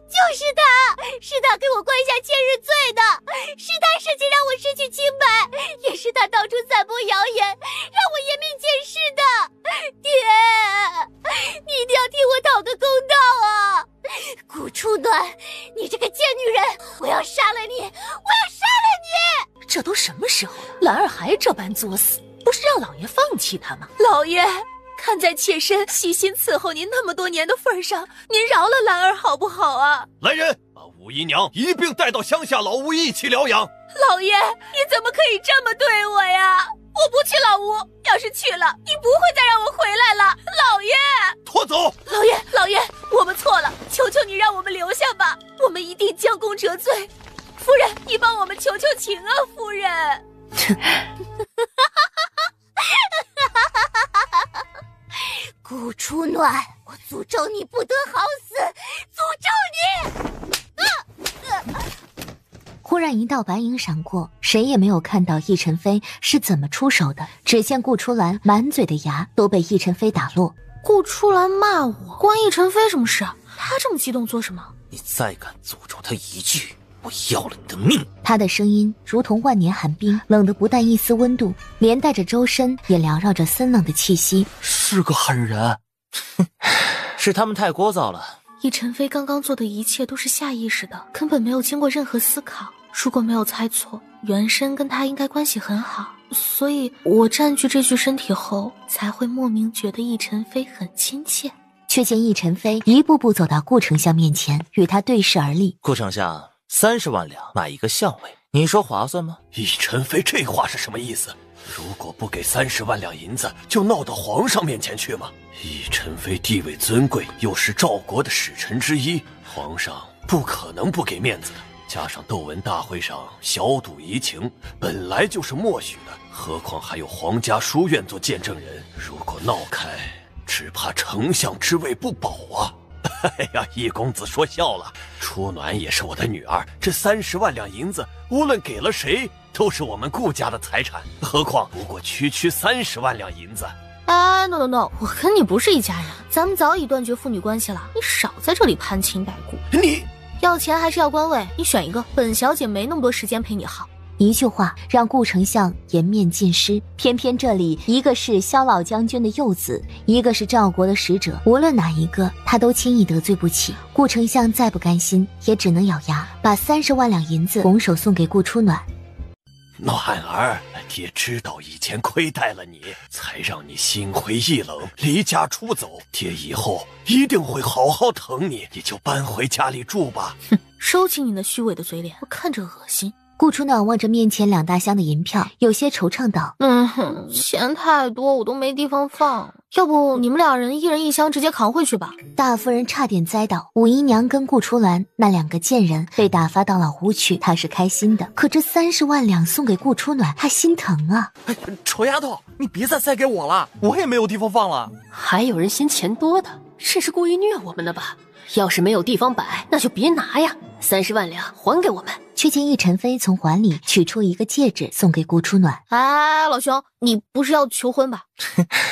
就是他，是他给我灌下千日罪的，是他设计让我失去清白，也是他到处散播谣言，让我颜面见识的。爹，你一定要替我讨个公道啊！顾初暖，你这个贱女人，我要杀了你，我要杀了你！这都什么时候了，兰儿还这般作死，不是让老爷放弃她吗？老爷，看在妾身悉心伺候您那么多年的份上，您饶了兰儿好不好啊？来人，把武姨娘一并带到乡下老屋一起疗养。老爷，你怎么可以这么对我呀？我不去老屋，要是去了，你不会再让我回来了。老爷，拖走！老爷，我们错了，求求你让我们留下吧，我们一定将功折罪。夫人，你帮我们求求情啊，夫人。顾初暖，我诅咒你不得好死，诅咒你！忽然一道白影闪过，谁也没有看到易晨飞是怎么出手的。只见顾初兰满嘴的牙都被易晨飞打落。顾初兰骂我，关易晨飞什么事？他这么激动做什么？你再敢诅咒他一句，我要了你的命！他的声音如同万年寒冰，冷得不带一丝温度，连带着周身也缭绕着森冷的气息。是个狠人。是他们太聒噪了。易晨飞刚刚做的一切都是下意识的，根本没有经过任何思考。如果没有猜错，原身跟他应该关系很好，所以我占据这具身体后，才会莫名觉得易晨飞很亲切。却见易晨飞一步步走到顾丞相面前，与他对视而立。顾丞相，30万两买一个相位，你说划算吗？易晨飞这话是什么意思？如果不给30万两银子，就闹到皇上面前去吗？易晨飞地位尊贵，又是赵国的使臣之一，皇上不可能不给面子的。加上窦文大会上小赌怡情，本来就是默许的，何况还有皇家书院做见证人，如果闹开，只怕丞相之位不保啊！哎呀，易公子说笑了，初暖也是我的女儿，这30万两银子，无论给了谁，都是我们顾家的财产。何况不过区30万两银子。哎 ，no， 我跟你不是一家人，咱们早已断绝父女关系了，你少在这里攀亲带故。你要钱还是要官位？你选一个，本小姐没那么多时间陪你耗。一句话让顾丞相颜面尽失，偏偏这里一个是萧老将军的幼子，一个是赵国的使者，无论哪一个他都轻易得罪不起。顾丞相再不甘心，也只能咬牙把30万两银子拱手送给顾初暖。暖儿，爹知道以前亏待了你，才让你心灰意冷，离家出走。爹以后一定会好好疼你，你就搬回家里住吧。哼，收起你那虚伪的嘴脸，我看着恶心。顾初暖望着面前2大箱的银票，有些惆怅道：钱太多，我都没地方放。要不你们2人一人1箱直接扛回去吧。大夫人差点栽倒，武姨娘跟顾初兰那2个贱人被打发到老屋去，她是开心的，可这30万两送给顾初暖，她心疼啊。丑丫头，你别再塞给我了，我也没有地方放了。还有人嫌钱多的，这是故意虐我们的吧？要是没有地方摆，那就别拿呀！30万两还给我们。却见易晨飞从怀里取出一个戒指送给顾初暖。哎，老兄，你不是要求婚吧？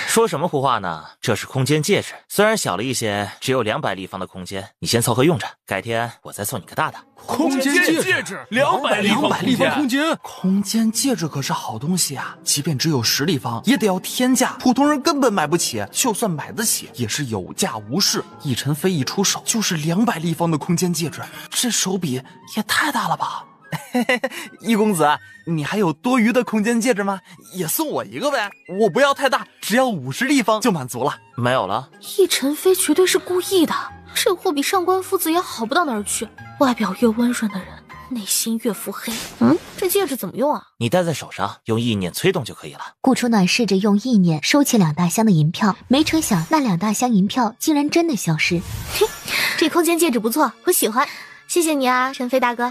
说什么胡话呢？这是空间戒指，虽然小了一些，只有200立方的空间，你先凑合用着，改天我再送你个大的。空间戒指200立方空间，空间戒指可是好东西啊！即便只有10立方，也得要天价，普通人根本买不起。就算买得起，也是有价无市。易晨飞一出手就是200立方的空间戒指，这手笔也太大了吧！易公子，你还有多余的空间戒指吗？也送我一个呗，我不要太大，只要50立方就满足了。没有了。易晨飞绝对是故意的，这货比上官夫子也好不到哪儿去。外表越温润的人，内心越腹黑。这戒指怎么用啊？你戴在手上，用意念催动就可以了。顾初暖试着用意念收起2大箱的银票，没成想那2大箱银票竟然真的消失。这空间戒指不错，我喜欢，谢谢你啊，晨飞大哥。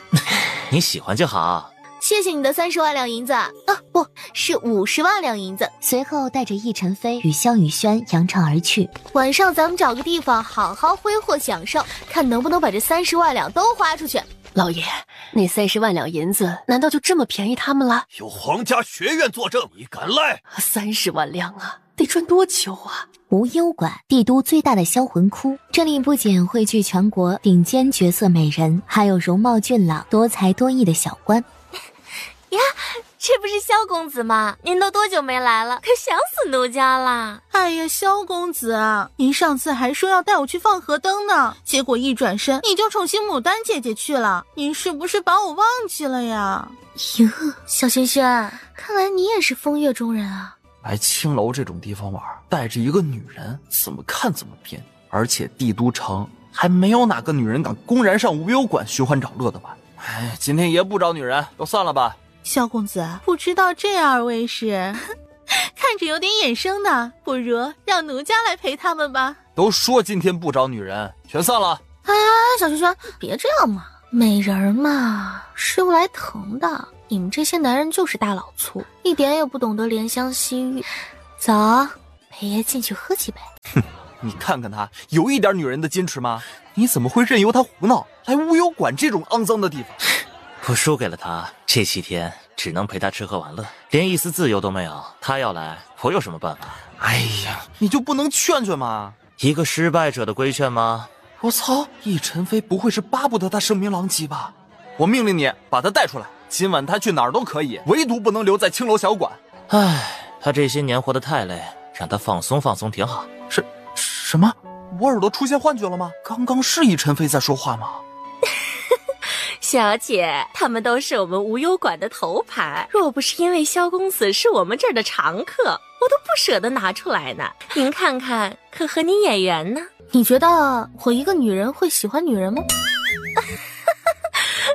你喜欢就好。谢谢你的30万两银子啊，不是50万两银子。随后带着易晨飞与萧雨轩扬长而去。晚上咱们找个地方好好挥霍享受，看能不能把这30万两都花出去。老爷，那30万两银子难道就这么便宜他们了？有皇家学院作证，你敢赖？30万两啊，得赚多久啊？无忧馆，帝都最大的销魂窟，这里不仅汇聚全国顶尖绝色美人，还有容貌俊朗、多才多艺的小官。呀，这不是萧公子吗？您都多久没来了？可想死奴家啦！哎呀，萧公子啊，您上次还说要带我去放河灯呢，结果一转身你就宠幸牡丹姐姐去了，您是不是把我忘记了呀？哟，小轩轩，看来你也是风月中人啊。来青楼这种地方玩，带着一个女人，怎么看怎么偏。而且帝都城还没有哪个女人敢公然上无忧馆寻欢找乐的吧？哎，今天爷不找女人，都散了吧。萧公子，不知道这二位是看着有点眼生呢，不如让奴家来陪他们吧。都说今天不找女人，全散了。哎，小轩轩，别这样嘛，美人嘛是用来疼的。你们这些男人就是大老粗，一点也不懂得怜香惜玉。走，陪爷进去喝几杯。哼，你看看他，有一点女人的矜持吗？你怎么会任由他胡闹，来无忧馆这种肮脏的地方？我输给了他，这7天只能陪他吃喝玩乐，连一丝自由都没有。他要来，我有什么办法？哎呀，你就不能劝劝吗？一个失败者的规劝吗？我操，易晨飞不会是巴不得他声名狼藉吧？我命令你把他带出来，今晚他去哪儿都可以，唯独不能留在青楼小馆。唉，他这些年活得太累，让他放松放松挺好。什么？我耳朵出现幻觉了吗？刚刚是易晨飞在说话吗？小姐，他们都是我们无忧馆的头牌，若不是因为萧公子是我们这儿的常客，我都不舍得拿出来呢。您看看，可和你眼缘呢？你觉得我一个女人会喜欢女人吗？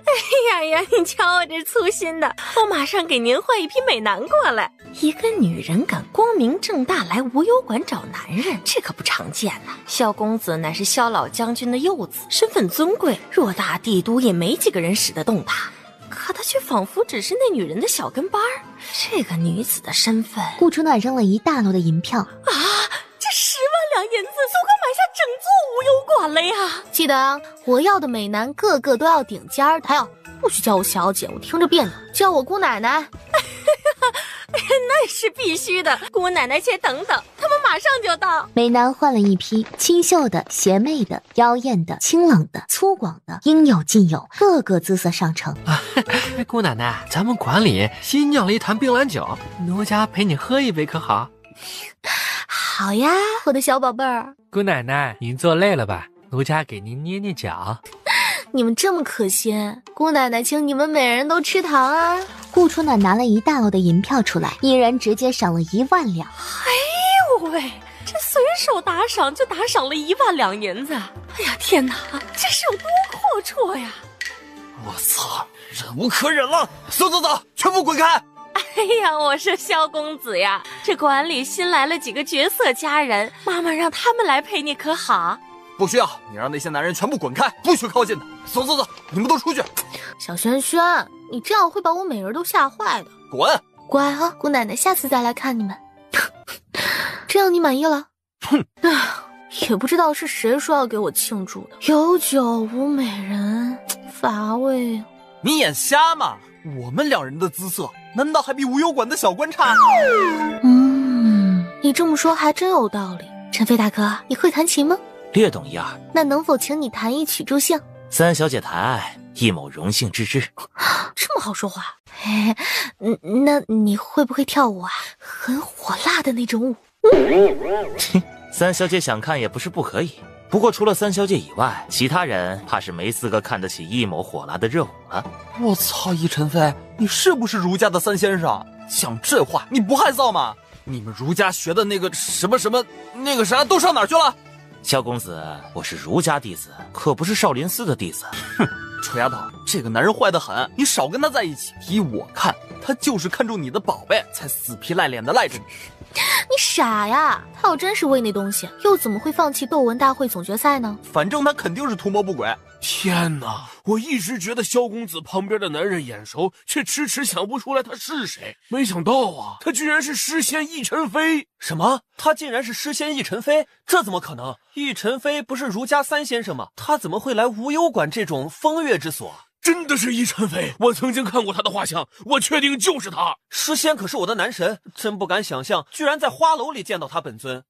哎呀呀，你瞧我这粗心的，我马上给您换一批美男过来。一个女人敢光明正大来无忧馆找男人，这可不常见呐。萧公子乃是萧老将军的幼子，身份尊贵，偌大帝都也没几个人使得动他，可他却仿佛只是那女人的小跟班儿。这个女子的身份，顾春暖扔了一大摞的银票啊！这10万两银子足够买下整座无忧馆了呀！记得我要的美男个个都要顶尖儿的，还有不许叫我小姐，我听着别扭，叫我姑奶奶。那是必须的，姑奶奶且等等，他们马上就到。美男换了一批，清秀的、邪魅的、妖艳的、清冷的、粗犷的，应有尽有，个个姿色上乘。姑奶奶，咱们馆里新酿了一坛冰兰酒，奴家陪你喝一杯可好？好呀，我的小宝贝儿。姑奶奶，您坐累了吧？奴家给您捏捏脚。你们这么可心，姑奶奶请你们每人都吃糖啊！顾春暖拿了一大摞的银票出来，一人直接赏了1万两。哎呦喂，这随手打赏就打赏了1万两银子！哎呀天哪，这是有多阔绰呀！我操，忍无可忍了！走，全部滚开！哎呀，我说萧公子呀，这馆里新来了几个绝色佳人，妈妈让他们来陪你可好？不需要，你让那些男人全部滚开，不许靠近他。走，你们都出去。小轩轩，你这样会把我美人都吓坏的。滚！乖啊，姑奶奶下次再来看你们。这样你满意了？哼，也不知道是谁说要给我庆祝的，有酒无美人，乏味。你眼瞎吗？我们2人的姿色难道还比无忧馆的小官差？你这么说还真有道理。陈飞大哥，你会弹琴吗？略懂一二。那能否请你弹一曲助兴？3小姐抬爱，易某荣幸之至。这么好说话？那你会不会跳舞啊？很火辣的那种舞。3小姐想看也不是不可以，不过除了3小姐以外，其他人怕是没资格看得起易某火辣的热舞了。我操，易晨飞，你是不是儒家的3先生？讲这话你不害臊吗？你们儒家学的那个什么那个啥都上哪儿去了？萧公子，我是儒家弟子，可不是少林寺的弟子。哼，臭丫头，这个男人坏得很，你少跟他在一起。依我看，他就是看中你的宝贝，才死皮赖脸的赖着你。你傻呀！他要真是为那东西，又怎么会放弃斗文大会总决赛呢？反正他肯定是图谋不轨。天哪！我一直觉得萧公子旁边的男人眼熟，却迟迟想不出来他是谁。没想到啊，他居然是诗仙易晨飞！什么？他竟然是诗仙易晨飞？这怎么可能？易晨飞不是儒家3先生吗？他怎么会来无忧馆这种风月之所？真的是易晨飞，我曾经看过他的画像，我确定就是他。诗仙可是我的男神，真不敢想象，居然在花楼里见到他本尊。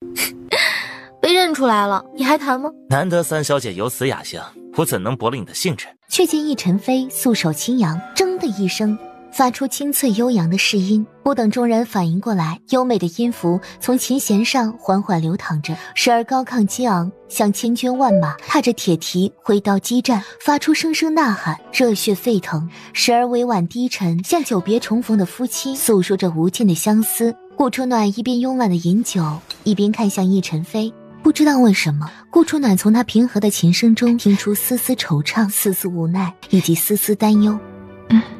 被认出来了，你还谈吗？难得3小姐有此雅兴，我怎能驳了你的兴致？却见易晨飞素手轻扬，铮的一声发出清脆悠扬的试音，不等众人反应过来，优美的音符从琴弦上缓缓流淌着，时而高亢激昂，像千军万马踏着铁蹄挥刀激战，发出声声呐喊，热血沸腾；时而委婉低沉，像久别重逢的夫妻，诉说着无尽的相思。顾春暖一边慵懒的饮酒，一边看向易晨飞，不知道为什么，顾初暖从他平和的琴声中听出丝丝惆怅、丝丝无奈，以及丝丝担忧。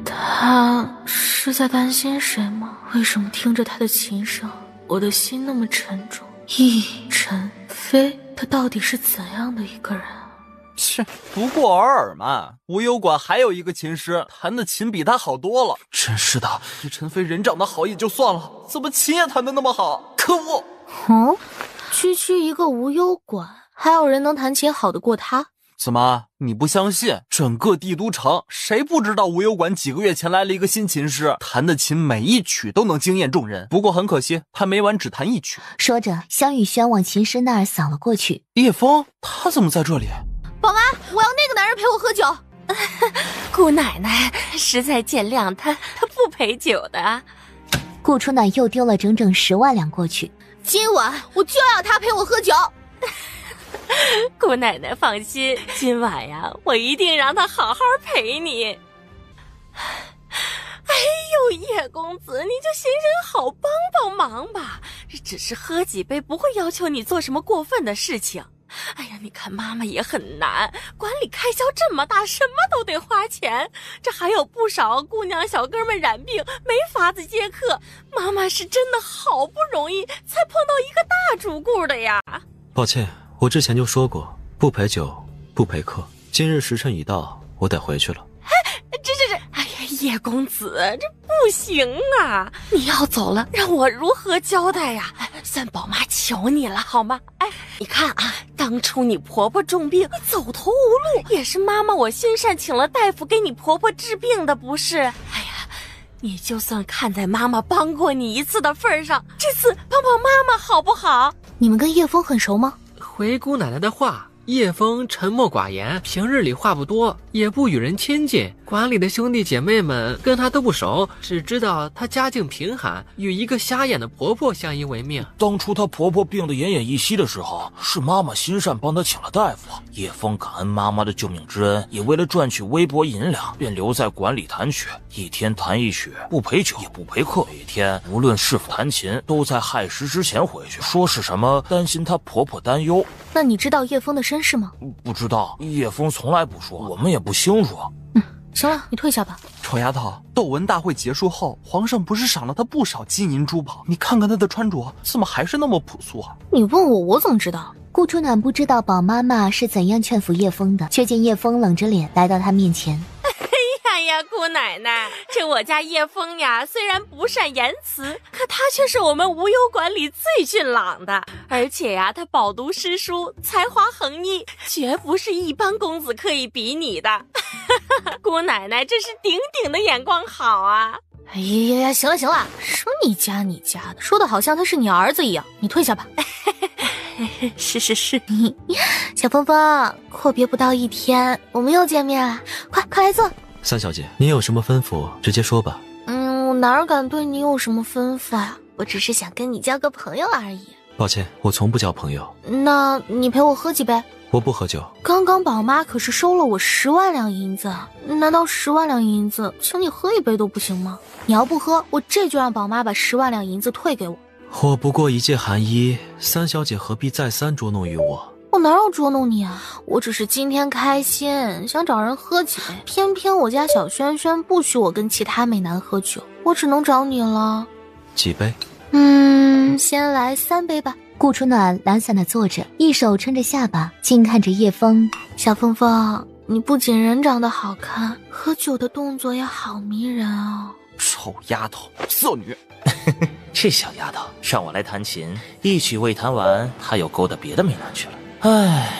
他是在担心谁吗？为什么听着他的琴声，我的心那么沉重？易晨飞，他到底是怎样的一个人啊？切，不过尔尔嘛。无忧馆还有一个琴师，弹的琴比他好多了。真是的，这陈飞人长得好也就算了，怎么琴也弹得那么好？可恶！区一个无忧馆，还有人能弹琴好得过他？怎么，你不相信？整个帝都城，谁不知道无忧馆几个月前来了一个新琴师，弹的琴每一曲都能惊艳众人。不过很可惜，他每晚只弹一曲。说着，萧雨轩往琴师那儿扫了过去。叶枫，他怎么在这里？宝妈，我要那个男人陪我喝酒。姑奶奶，实在见谅，他不陪酒的。顾初暖又丢了整整10万两过去。今晚我就要他陪我喝酒。姑奶奶放心，今晚呀，我一定让他好好陪你。哎呦，叶公子，你就行行好，帮忙吧。这只是喝几杯，不会要求你做什么过分的事情。哎呀，你看妈妈也很难，管理开销这么大，什么都得花钱。这还有不少姑娘小哥们染病，没法子接客。妈妈是真的好不容易才碰到一个大主顾的呀。抱歉，我之前就说过，不陪酒，不陪客。今日时辰已到，我得回去了。哎呀，叶公子，这不行啊！你要走了，让我如何交代呀？三宝妈求你了，好吗？哎，你看啊，当初你婆婆重病，你走投无路，也是妈妈我心善，请了大夫给你婆婆治病的，不是？哎呀，你就算看在妈妈帮过你一次的份上，这次帮帮妈妈好不好？你们跟叶枫很熟吗？回姑奶奶的话，叶枫沉默寡言，平日里话不多，也不与人亲近。馆里的兄弟姐妹们跟她都不熟，只知道她家境贫寒，与一个瞎眼的婆婆相依为命。当初她婆婆病得奄奄一息的时候，是妈妈心善帮她请了大夫。叶枫感恩妈妈的救命之恩，也为了赚取微薄银两，便留在馆里弹曲，一天弹一曲，不陪酒也不陪客。每天无论是否弹琴，都在亥时之前回去，说是什么担心她婆婆担忧。那你知道叶枫的身世吗？不知道，叶枫从来不说，我们也不清楚。行了，你退下吧。臭丫头，斗文大会结束后，皇上不是赏了她不少金银珠宝？你看看她的穿着，怎么还是那么朴素啊？你问我，我怎么知道？顾初暖不知道宝妈妈是怎样劝服叶枫的，却见叶枫冷着脸来到他面前。哎呀，姑奶奶，这我家叶枫呀，虽然不善言辞，可他却是我们无忧馆里最俊朗的，而且呀，他饱读诗书，才华横溢，绝不是一般公子可以比拟的。姑奶奶真是顶顶的眼光好啊！哎呀，行了，说你家的，说的好像他是你儿子一样。你退下吧。是，小峰峰，阔别不到1天，我们又见面了，快来坐。三小姐，您有什么吩咐，直接说吧。我哪敢对你有什么吩咐啊？我只是想跟你交个朋友而已。抱歉，我从不交朋友。那你陪我喝几杯？我不喝酒。刚刚宝妈可是收了我10万两银子，难道10万两银子请你喝一杯都不行吗？你要不喝，我这就让宝妈把10万两银子退给我。我不过一介寒衣，三小姐何必再三捉弄于我？我哪有捉弄你啊？我只是今天开心，想找人喝几杯，偏偏我家小轩轩不许我跟其他美男喝酒，我只能找你了。几杯？先来3杯吧。顾初暖懒散地坐着，一手撑着下巴，静看着叶枫。小峰峰，你不仅人长得好看，喝酒的动作也好迷人哦。臭丫头，色女。这小丫头让我来弹琴，一曲未弹完，她又勾搭别的美男去了。唉，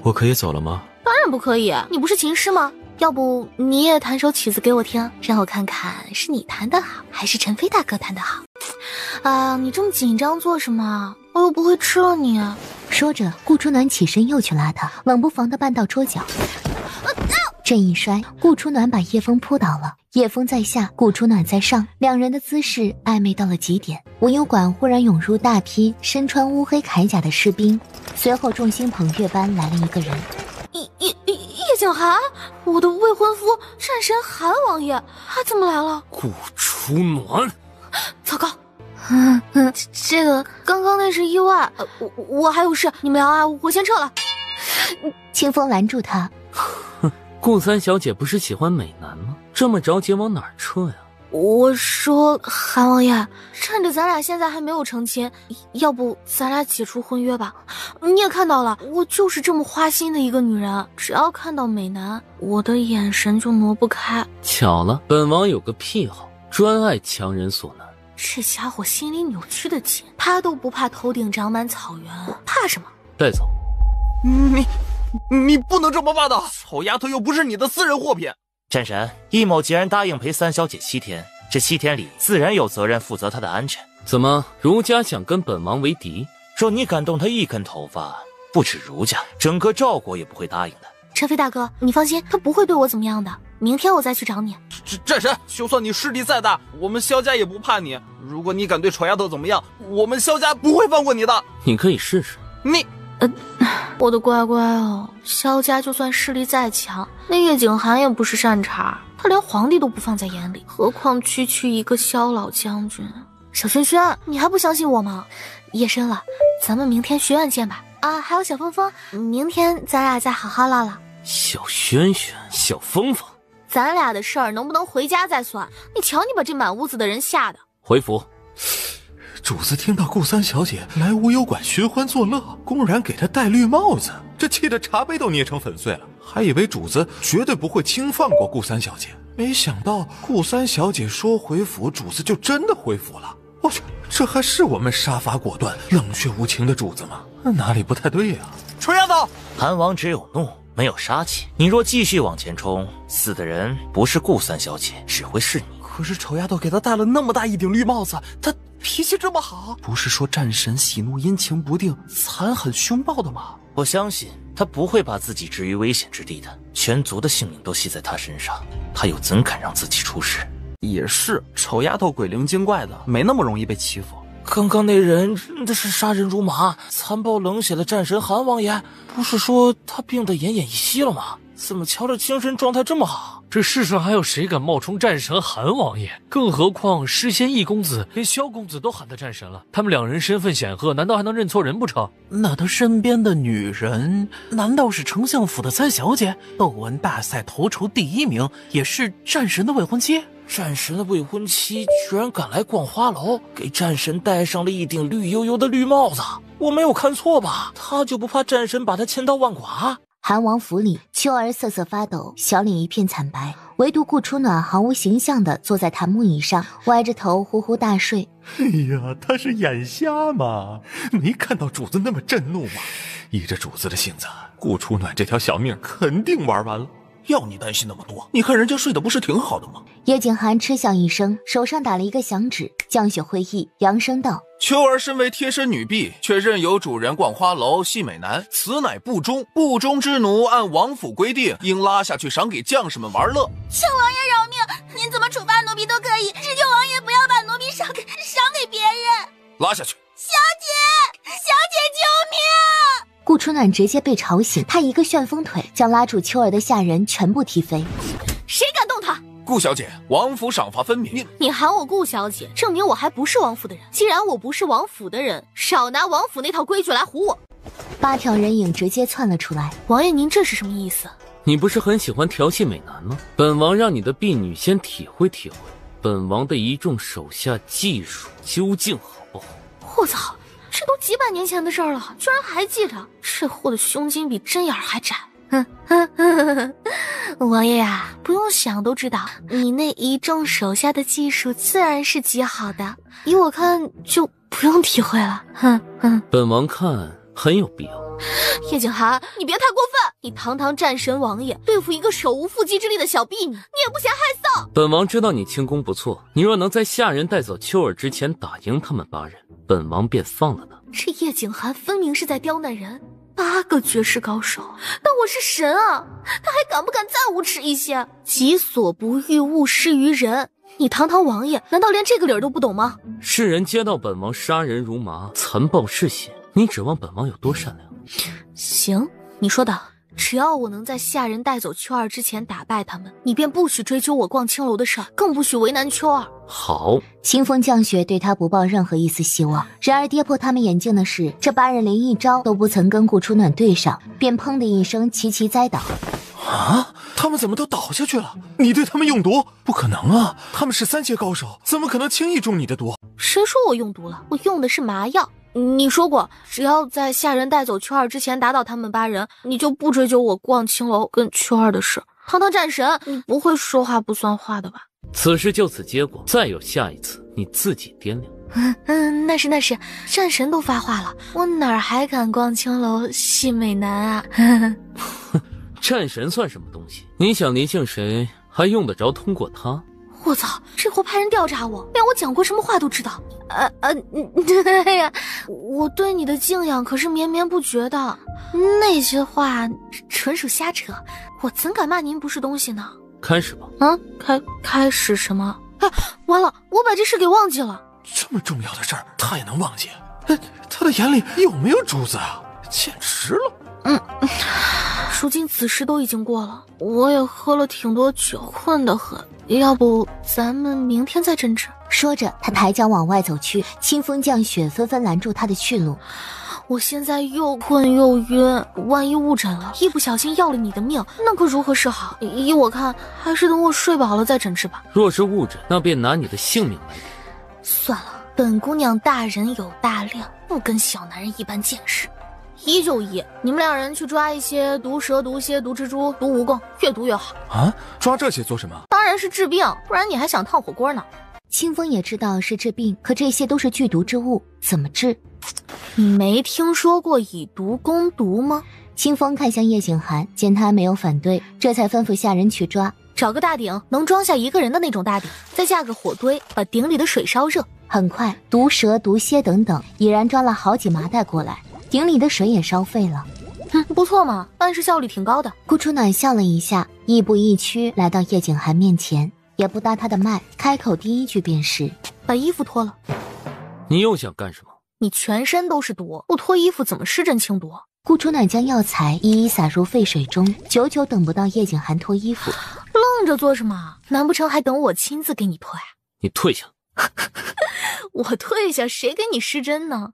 我可以走了吗？当然不可以，你不是琴师吗？要不你也弹首曲子给我听，让我看看是你弹得好，还是陈飞大哥弹得好。你这么紧张做什么？我又不会吃了你。说着，顾初暖起身又去拉他，冷不防地绊到桌角。这一摔，顾初暖把叶枫扑倒了。叶枫在下，顾初暖在上，两人的姿势暧昧到了极点。无忧馆忽然涌入大批身穿乌黑铠甲的士兵，随后众星捧月般来了一个人。叶景寒，我的未婚夫战神韩王爷，他怎么来了？顾初暖，糟糕！这个刚刚那是意外，我还有事，你们聊啊，我先撤了。清风拦住他，顾三小姐不是喜欢美男吗？这么着急往哪儿撤呀？我说韩王爷，趁着咱俩现在还没有成亲，要不咱俩解除婚约吧？你也看到了，我就是这么花心的一个女人，只要看到美男，我的眼神就挪不开。巧了，本王有个癖好，专爱强人所难。这家伙心里扭曲的紧，他都不怕头顶长满草原，我怕什么？带走。你不能这么霸道，丑丫头又不是你的私人货品。战神，易某既然答应陪三小姐7天，这7天里自然有责任负责她的安全。怎么，儒家想跟本王为敌？若你敢动她一根头发，不止儒家，整个赵国也不会答应的。陈飞大哥，你放心，他不会对我怎么样的。明天我再去找你。战神，就算你势力再大，我们萧家也不怕你。如果你敢对丑丫头怎么样，我们萧家不会放过你的。你可以试试。我的乖乖哦，萧家就算势力再强，那叶景寒也不是善茬，他连皇帝都不放在眼里，何况区一个萧老将军。小轩轩，你还不相信我吗？夜深了，咱们明天学院见吧。啊，还有小峰峰，明天咱俩再好好唠唠。小轩轩，小峰峰，咱俩的事儿能不能回家再算？你瞧你把这满屋子的人吓的。回府。主子听到顾三小姐来无忧馆寻欢作乐，公然给她戴绿帽子，这气得茶杯都捏成粉碎了。还以为主子绝对不会轻放过顾三小姐，没想到顾三小姐说回府，主子就真的回府了。我去，这还是我们杀伐果断、冷血无情的主子吗？哪里不太对呀？臭丫头！韩王只有怒，没有杀气。你若继续往前冲，死的人不是顾三小姐，只会是你。可是丑丫头给她戴了那么大一顶绿帽子，她脾气这么好，不是说战神喜怒阴晴不定、残狠凶暴的吗？我相信他不会把自己置于危险之地的，全族的性命都系在他身上，他又怎敢让自己出事？也是，丑丫头鬼灵精怪的，没那么容易被欺负。刚刚那人真的是杀人如麻，残暴冷血的战神韩王爷，不是说他病得奄奄一息了吗？怎么瞧着精神状态这么好？这世上还有谁敢冒充战神韩王爷？更何况诗仙易公子连萧公子都喊他战神了，他们两人身份显赫，难道还能认错人不成？那他身边的女人难道是丞相府的三小姐？斗文大赛头筹第1名，也是战神的未婚妻？战神的未婚妻居然敢来逛花楼，给战神戴上了一顶绿油油的绿帽子，我没有看错吧？他就不怕战神把他千刀万剐？韩王府里，秋儿瑟瑟发抖，小脸一片惨白，唯独顾初暖毫无形象地坐在檀木椅上，歪着头呼呼大睡。哎呀，他是眼瞎吗？没看到主子那么震怒吗？依着主子的性子，顾初暖这条小命肯定玩完了。要你担心那么多？你看人家睡得不是挺好的吗？叶景寒嗤笑一声，手上打了一个响指，降雪会意，扬声道：秋儿身为贴身女婢，却任由主人逛花楼戏美男，此乃不忠。不忠之奴按王府规定，应拉下去赏给将士们玩乐。请王爷饶命，您怎么处罚奴婢都可以，只求王爷不要把奴婢赏给别人。拉下去！小姐，救命！顾初暖直接被吵醒，他一个旋风腿将拉住秋儿的下人全部踢飞。谁敢动他？顾小姐，王府赏罚分明。你喊我顾小姐，证明我还不是王府的人。既然我不是王府的人，少拿王府那套规矩来唬我。8条人影直接窜了出来。王爷，您这是什么意思？你不是很喜欢调戏美男吗？本王让你的婢女先体会体会本王的一众手下技术究竟好不好。我操，这都几百年前的事儿了，居然还记着。这货的胸襟比针眼还窄。王爷呀，不用想都知道，你那一众手下的技术自然是极好的，依我看就不用体会了。本王看很有必要。叶景寒，你别太过分！你堂堂战神王爷对付一个手无缚鸡之力的小婢女，你也不嫌害臊。本王知道你轻功不错，你若能在下人带走秋儿之前打赢他们8人，本王便放了他。这叶景寒分明是在刁难人，8个绝世高手，但我是神啊，他还敢不敢再无耻一些？己所不欲，勿施于人。你堂堂王爷，难道连这个理儿都不懂吗？世人皆道本王杀人如麻，残暴嗜血，你指望本王有多善良？行，你说的。只要我能在下人带走秋儿之前打败他们，你便不许追究我逛青楼的事儿，更不许为难秋儿。好。清风降雪对他不抱任何一丝希望，然而跌破他们眼镜的是，这8人连一招都不曾跟顾初暖对上，便砰的一声齐齐栽倒。啊！他们怎么都倒下去了？你对他们用毒？不可能啊！他们是3阶高手，怎么可能轻易中你的毒？谁说我用毒了？我用的是麻药。你说过，只要在下人带走秋儿之前打倒他们8人，你就不追究我逛青楼跟秋儿的事。堂堂战神，你不会说话不算话的吧？此事就此结果，再有下一次，你自己掂量。那是，战神都发话了，我哪儿还敢逛青楼戏美男啊？战神算什么东西？你想离性谁，还用得着通过他？我操！这货派人调查我，连我讲过什么话都知道。对呀，我对你的敬仰可是绵绵不绝的，那些话纯属瞎扯，我怎敢骂您不是东西呢？开始吧。开始什么？哎，完了，我把这事给忘记了。这么重要的事儿，他也能忘记？他的眼里有没有主子啊？简直了！如今此事都已经过了，我也喝了挺多酒，困得很。要不咱们明天再争执？说着，他抬脚往外走去，清风降雪纷纷拦住他的去路。我现在又困又晕，万一误诊了，一不小心要了你的命，那可如何是好？依我看，还是等我睡饱了再诊治吧。若是误诊，那便拿你的性命来比。算了，本姑娘大人有大量，不跟小男人一般见识。1就1，你们2人去抓一些毒蛇、毒蝎、毒蜘蛛、毒蜈蚣，越毒越好啊！抓这些做什么？当然是治病，不然你还想烫火锅呢。清风也知道是治病，可这些都是剧毒之物，怎么治？你没听说过以毒攻毒吗？清风看向叶景寒，见他没有反对，这才吩咐下人去抓。找个大鼎，能装下1个人的那种大鼎，再架个火堆，把鼎里的水烧热。很快，毒蛇、毒蝎等等已然抓了好几麻袋过来。鼎里的水也烧沸了，不错嘛，办事效率挺高的。顾初暖笑了一下，亦步亦趋来到叶景寒面前，也不搭他的脉，开口第一句便是：“把衣服脱了。”你又想干什么？你全身都是毒，不脱衣服怎么施针清毒？顾初暖将药材一一洒入沸水中，久久等不到叶景寒脱衣服。愣着做什么？难不成还等我亲自给你脱呀？你退下。我退下，谁给你施针呢？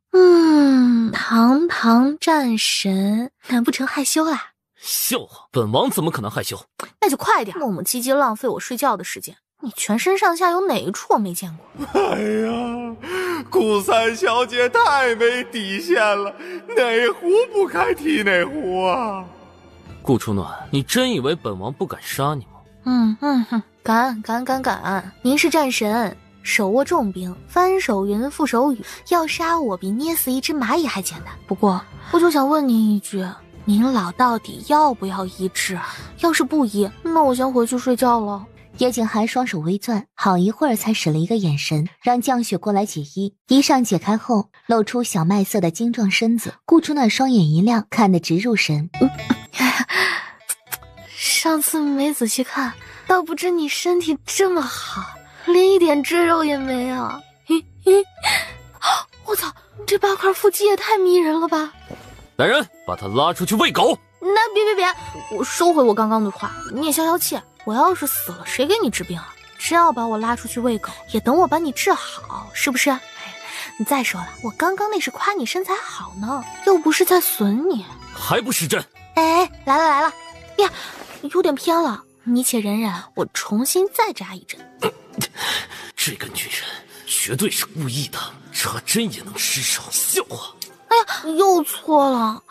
堂堂战神，难不成害羞啦？笑话，本王怎么可能害羞？那就快点，磨磨唧唧浪费我睡觉的时间。你全身上下有哪一处我没见过？哎呀，顾三小姐太没底线了，哪壶不开提哪壶啊！顾初暖，你真以为本王不敢杀你吗？敢！您是战神，手握重兵，翻手云覆手雨，要杀我比捏死一只蚂蚁还简单。不过，我就想问您一句，您老到底要不要医治？要是不医，那我先回去睡觉了。叶景寒双手微攥，好一会儿才使了一个眼神，让降雪过来解衣。衣裳解开后，露出小麦色的精壮身子。顾初暖双眼一亮，看得直入神。上次没仔细看，倒不知你身体这么好，连一点赘肉也没有。我操，这8块腹肌也太迷人了吧！来人，把他拉出去喂狗。那别，我收回我刚刚的话，你也消消气。我要是死了，谁给你治病啊？只要把我拉出去喂狗，也等我把你治好，是不是？你再说了，我刚刚那是夸你身材好呢，又不是在损你。还不施针？来了呀，有点偏了，你且忍忍，我重新再扎一针。这个女人绝对是故意的，扎针也能失手，笑话！哎呀，又错了，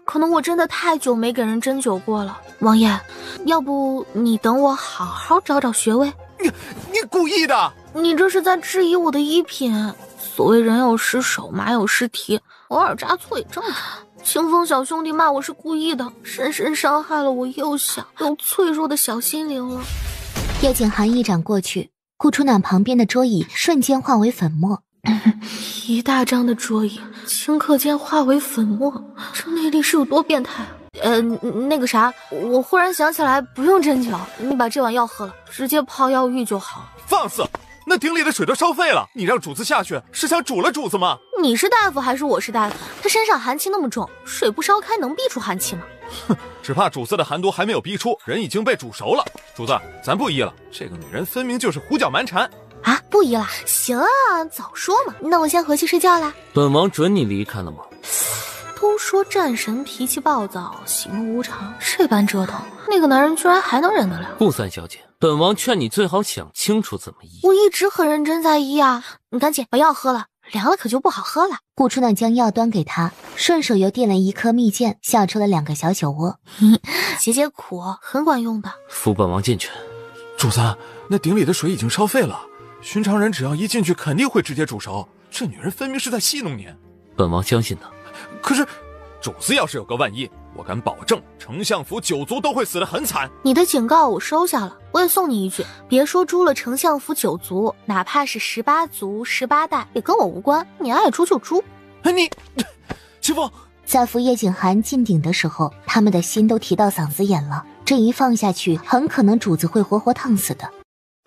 可能我真的太久没给人针灸过了。王爷，要不你等我好好找找穴位？你故意的？你这是在质疑我的衣品。所谓人有失手，马有失蹄，偶尔扎错也正常。清风小兄弟骂我是故意的，深深伤害了我幼小又脆弱的小心灵了。叶景寒一掌过去，顾初暖旁边的桌椅瞬间化为粉末。一大张的桌椅顷刻间化为粉末，这内力是有多变态？那个啥，我忽然想起来，不用针灸，你把这碗药喝了，直接泡药浴就好了。放肆！那鼎里的水都烧沸了，你让主子下去是想煮了主子吗？你是大夫还是我是大夫？他身上寒气那么重，水不烧开能逼出寒气吗？只怕主子的寒毒还没有逼出，人已经被煮熟了。主子，咱不依了，这个女人分明就是胡搅蛮缠。啊，不依了？行啊，早说嘛。那我先回去睡觉啦。本王准你离开了吗？都说战神脾气暴躁，喜怒无常，这般折腾，那个男人居然还能忍得了？顾三小姐，本王劝你最好想清楚怎么医。我一直很认真在医啊，你赶紧把药喝了，凉了可就不好喝了。顾初暖将药端给他，顺手又递了一颗蜜饯，笑出了2个小酒窝。解解苦，很管用的。扶本王进去。主子，那鼎里的水已经烧沸了，寻常人只要一进去，肯定会直接煮熟。这女人分明是在戏弄您。本王相信她。可是，主子要是有个万一，我敢保证，丞相府9族都会死得很惨。你的警告我收下了，我也送你一句，别说诛了丞相府9族，哪怕是18族、18代，也跟我无关。你爱诛就诛。你，清风，在扶叶景寒进鼎的时候，他们的心都提到嗓子眼了。这一放下去，很可能主子会活活烫死的。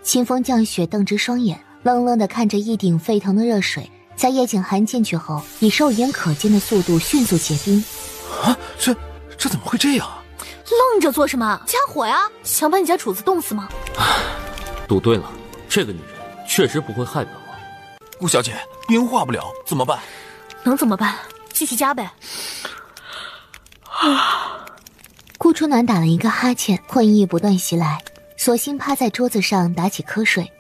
清风降雪瞪直双眼，愣愣地看着一鼎沸腾的热水。在叶景寒进去后，以肉眼可见的速度迅速结冰。啊，这怎么会这样？愣着做什么？加火呀！想把你家主子冻死吗？赌对了，这个女人确实不会害本王。顾小姐，您化不了，怎么办？能怎么办？继续加呗。顾初暖打了一个哈欠，困意不断袭来，索性趴在桌子上打起瞌睡。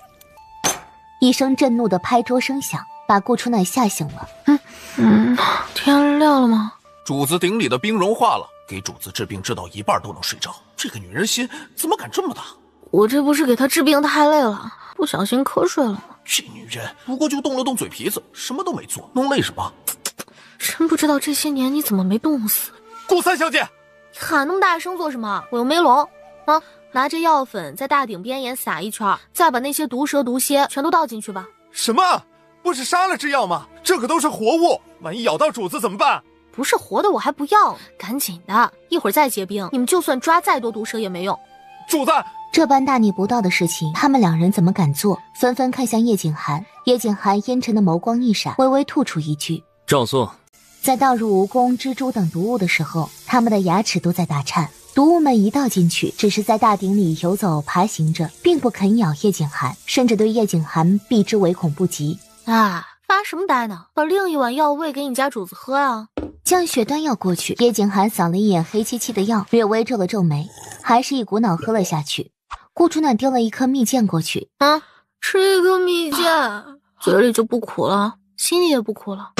一声震怒的拍桌声响，把顾初暖吓醒了。天亮了吗？主子鼎里的冰融化了，给主子治病治到一半都能睡着。这个女人心怎么敢这么大？我这不是给她治病太累了，不小心瞌睡了吗？这女人不过就动了动嘴皮子，什么都没做，弄累什么？真不知道这些年你怎么没冻死。顾三小姐，你喊那么大声做什么？我又没聋啊！拿着药粉在大鼎边沿撒一圈，再把那些毒蛇毒蝎全都倒进去吧。什么？不是杀了制药吗？这可都是活物，万一咬到主子怎么办？不是活的我还不要，赶紧的，一会儿再结冰，你们就算抓再多毒蛇也没用。主子，这般大逆不道的事情，他们2人怎么敢做？纷纷看向叶景寒。叶景寒阴沉的眸光一闪，微微吐出一句：照做。在倒入蜈蚣、蜘蛛等毒物的时候，他们的牙齿都在打颤。毒物们一倒进去，只是在大鼎里游走爬行着，并不肯咬叶景寒，甚至对叶景寒避之唯恐不及。啊，发什么呆呢？把另一碗药喂给你家主子喝啊！降雪端药过去，叶景寒扫了一眼黑漆漆的药，略微皱了皱眉，还是一股脑喝了下去。顾初暖丢了一颗蜜饯过去，吃一颗蜜饯，嘴里就不苦了，心里也不苦了。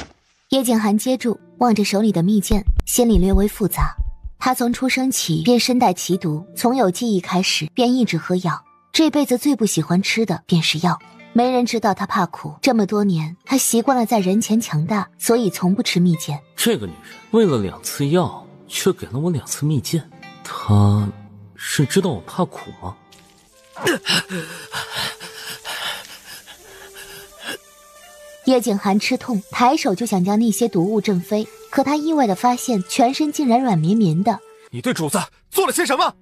叶景寒接住，望着手里的蜜饯，心里略微复杂。他从出生起便身带奇毒，从有记忆开始便一直喝药，这辈子最不喜欢吃的便是药。没人知道他怕苦，这么多年他习惯了在人前强大，所以从不吃蜜饯。这个女人为了2次药，却给了我2次蜜饯，她是知道我怕苦吗？叶景寒吃痛，抬手就想将那些毒物震飞，可他意外地发现全身竟然软绵绵的。你对主子做了些什么？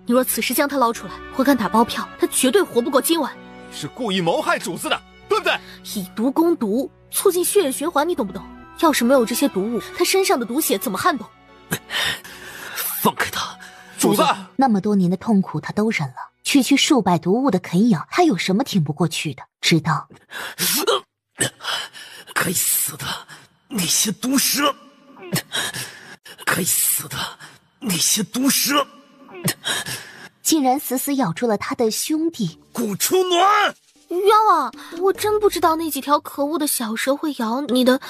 你若此时将他捞出来，我敢打包票，他绝对活不过今晚。是故意谋害主子的，对不对？以毒攻毒，促进血液循环，你懂不懂？要是没有这些毒物，他身上的毒血怎么撼动？放开他！主子，那么多年的痛苦他都忍了，区数百毒物的啃咬，他有什么挺不过去的？直到该死的那些毒蛇！该死的那些毒蛇！竟然死死咬住了他的兄弟顾初暖。冤枉！我真不知道那几条可恶的小蛇会咬你的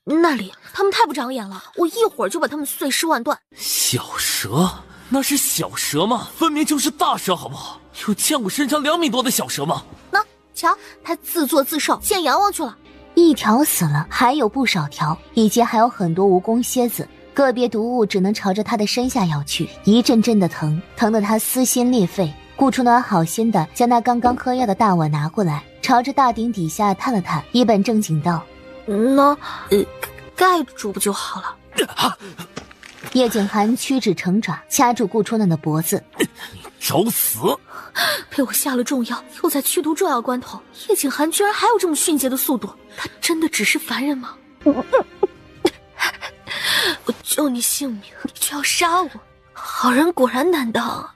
那里，他们太不长眼了，我一会儿就把他们碎尸万段。小蛇？那是小蛇吗？分明就是大蛇，好不好？有见过身长2米多的小蛇吗？那瞧，他自作自受，见阎王去了。一条死了，还有不少条，以及还有很多蜈蚣蝎子。个别毒物只能朝着他的身下咬去，一阵阵的疼，疼得他撕心裂肺。顾初暖好心的将那刚刚喝药的大碗拿过来，朝着大鼎底下探了探，一本正经道：盖住不就好了？叶景寒屈指成爪，掐住顾初暖的脖子。你找死！被我下了重药，又在驱毒重要关头，叶景寒居然还有这么迅捷的速度，他真的只是凡人吗？我救你性命，你却要杀我，好人果然难当啊！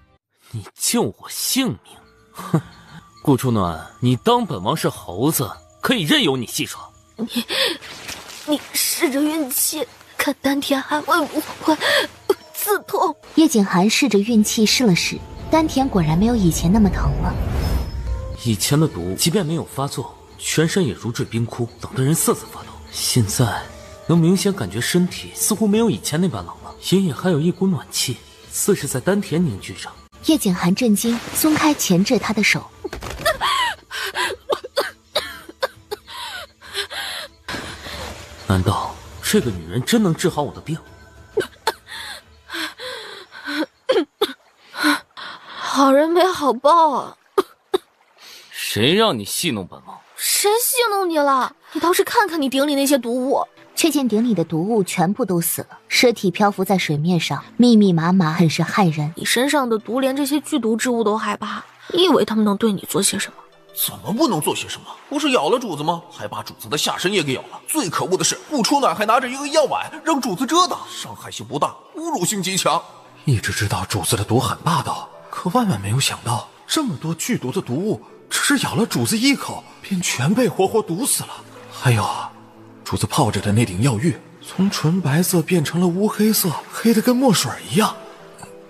你救我性命？哼！顾初暖，你当本王是猴子，可以任由你戏耍。你试着运气，看丹田还会不会刺痛？叶景寒试着运气试了试，丹田果然没有以前那么疼了。以前的毒，即便没有发作，全身也如坠冰窟，冷得人瑟瑟发抖。现在能明显感觉身体似乎没有以前那般冷了，隐隐还有一股暖气，似是在丹田凝聚着。叶景寒震惊，松开钳制他的手。难道这个女人真能治好我的病？好人没好报啊！谁让你戏弄本王？谁戏弄你了？你倒是看看你鼎里那些毒物。却见鼎里的毒物全部都死了，尸体漂浮在水面上，密密麻麻，很是骇人。你身上的毒连这些剧毒之物都害怕，你以为他们能对你做些什么？怎么不能做些什么？不是咬了主子吗？还把主子的下身也给咬了。最可恶的是，顾初暖还拿着一个药碗让主子遮挡，伤害性不大，侮辱性极强。一直知道主子的毒很霸道，可万万没有想到，这么多剧毒的毒物，只是咬了主子一口，便全被活活毒死了。还有啊，主子泡着的那顶药浴，从纯白色变成了乌黑色，黑得跟墨水一样。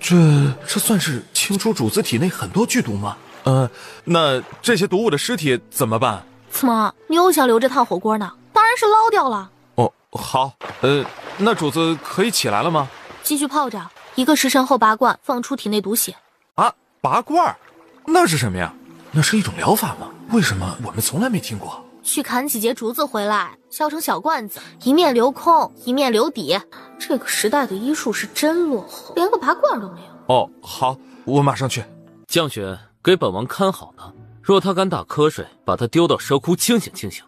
这算是清除主子体内很多剧毒吗？那这些毒物的尸体怎么办？怎么，你又想留着炭火锅呢？当然是捞掉了。哦，好，那主子可以起来了吗？继续泡着，1个时辰后拔罐，放出体内毒血。啊，拔罐？那是什么呀？那是一种疗法吗？为什么我们从来没听过？去砍几节竹子回来，削成小罐子，一面留空，一面留底。这个时代的医术是真落后，连个拔罐都没有。哦，好，我马上去。降雪，给本王看好他，若他敢打瞌睡，把他丢到蛇窟清醒清醒。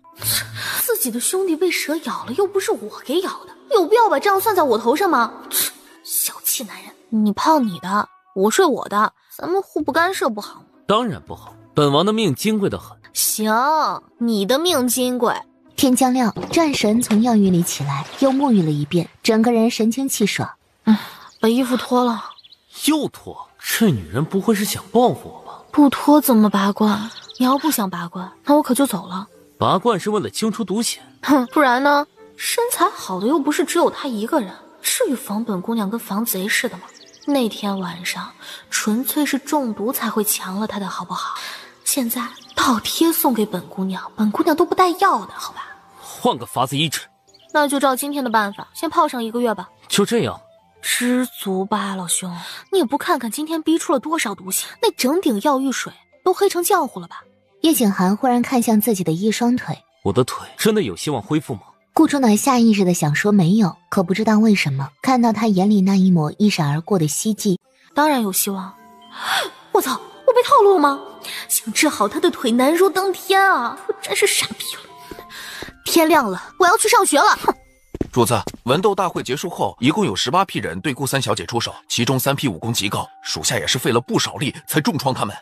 自己的兄弟被蛇咬了，又不是我给咬的，有必要把账算在我头上吗？小气男人，你泡你的，我睡我的，咱们互不干涉不好吗？当然不好，本王的命金贵得很。行，你的命金贵。天将亮，战神从药浴里起来，又沐浴了一遍，整个人神清气爽。把衣服脱了。又脱？这女人不会是想报复我吧？不脱怎么拔罐？你要不想拔罐，那我可就走了。拔罐是为了清除毒血。哼，不然呢？身材好的又不是只有她一个人，至于防本姑娘跟防贼似的吗？那天晚上纯粹是中毒才会强了她的好不好？现在倒贴送给本姑娘，本姑娘都不带要的，好吧？换个法子医治。那就照今天的办法，先泡上1个月吧。就这样？知足吧，老兄。你也不看看今天逼出了多少毒血，那整顶药浴水都黑成浆糊了吧？叶景寒忽然看向自己的一双腿，我的腿真的有希望恢复吗？顾初暖下意识的想说没有，可不知道为什么，看到他眼里那一抹一闪而过的希冀，当然有希望。我操，我被套路了吗？想治好他的腿难如登天啊！我真是傻逼了。天亮了，我要去上学了。哼！主子，文斗大会结束后，一共有18批人对顾三小姐出手，其中3批武功极高，属下也是费了不少力才重创他们。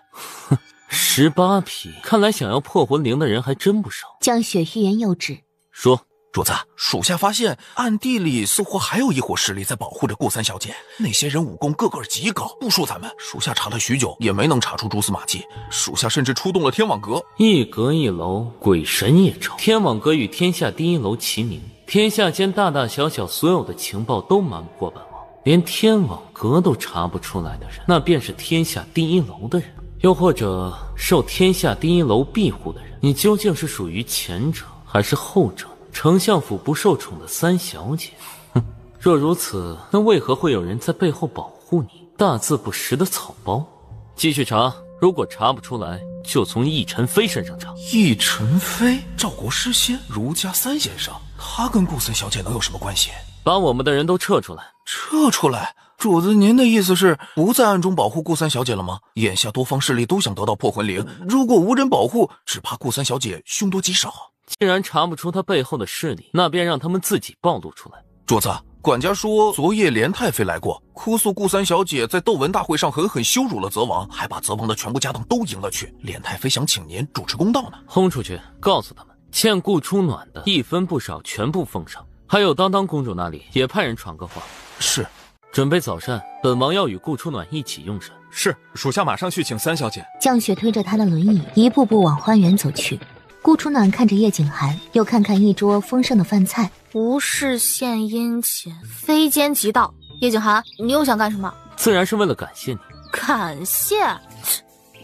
哼，18批，看来想要破魂灵的人还真不少。江雪欲言又止，说。主子，属下发现暗地里似乎还有一伙势力在保护着顾三小姐，那些人武功个个极高，不输咱们。属下查了许久，也没能查出蛛丝马迹。属下甚至出动了天网阁，一阁一楼，鬼神夜愁。天网阁与天下第一楼齐名，天下间大大小小所有的情报都瞒不过本王，连天网阁都查不出来的人，那便是天下第一楼的人，又或者受天下第一楼庇护的人。你究竟是属于前者还是后者？丞相府不受宠的三小姐，哼！若如此，那为何会有人在背后保护你？大字不识的草包！继续查，如果查不出来，就从易晨飞身上查。易晨飞，赵国诗仙，儒家3先生，他跟顾三小姐能有什么关系？把我们的人都撤出来！撤出来！主子，您的意思是不再暗中保护顾三小姐了吗？眼下多方势力都想得到破魂灵，如果无人保护，只怕顾三小姐凶多吉少。既然查不出他背后的势力，那便让他们自己暴露出来。主子，管家说昨夜连太妃来过，哭诉顾三小姐在斗文大会上狠狠羞辱了泽王，还把泽王的全部家当都赢了去。连太妃想请您主持公道呢。轰出去，告诉他们欠顾初暖的1分不少全部奉上，还有当当公主那里也派人传个话。是。准备早膳，本王要与顾初暖一起用膳。是，属下马上去请三小姐。降雪推着他的轮椅，一步步往花园走去。顾初暖看着叶景寒，又看看一桌丰盛的饭菜。无事献殷勤，非奸即盗。叶景寒，你又想干什么？自然是为了感谢你。感谢？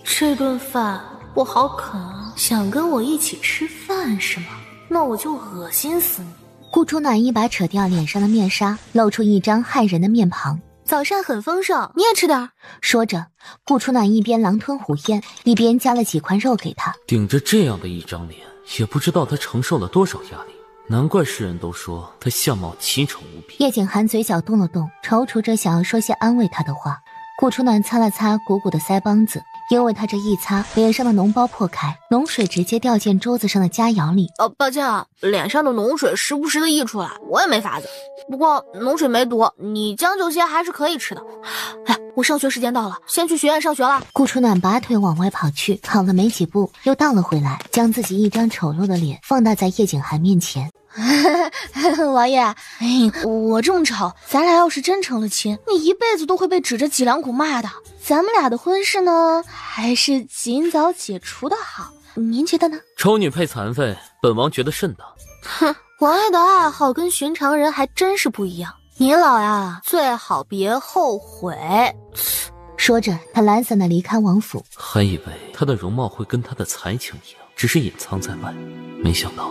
这顿饭我好啃啊！想跟我一起吃饭是吗？那我就恶心死你！顾初暖一把扯掉脸上的面纱，露出一张骇人的面庞。早膳很丰盛，你也吃点。说着，顾初暖一边狼吞虎咽，一边夹了几块肉给他。顶着这样的一张脸，也不知道他承受了多少压力，难怪世人都说他相貌奇丑无比。叶景寒嘴角动了动，踌躇着想要说些安慰他的话。顾初暖擦了擦鼓鼓的腮帮子，因为他这一擦，脸上的脓包破开，脓水直接掉进桌子上的佳肴里。抱歉啊，脸上的脓水时不时的溢出来，我也没法子。不过脓水没毒，你将就些还是可以吃的。哎，我上学时间到了，先去学院上学了。顾初暖拔腿往外跑去，跑了没几步，又倒了回来，将自己一张丑陋的脸放大在叶景寒面前。王爷，哎，我这么丑，咱俩要是真成了亲，你一辈子都会被指着脊梁骨骂的。咱们俩的婚事呢，还是尽早解除的好。您觉得呢？丑女配残废，本王觉得甚当。哼，王爷的爱好跟寻常人还真是不一样。您老呀，最好别后悔。说着，他懒散地离开王府。还以为她的容貌会跟她的才情一样，只是隐藏在外，没想到。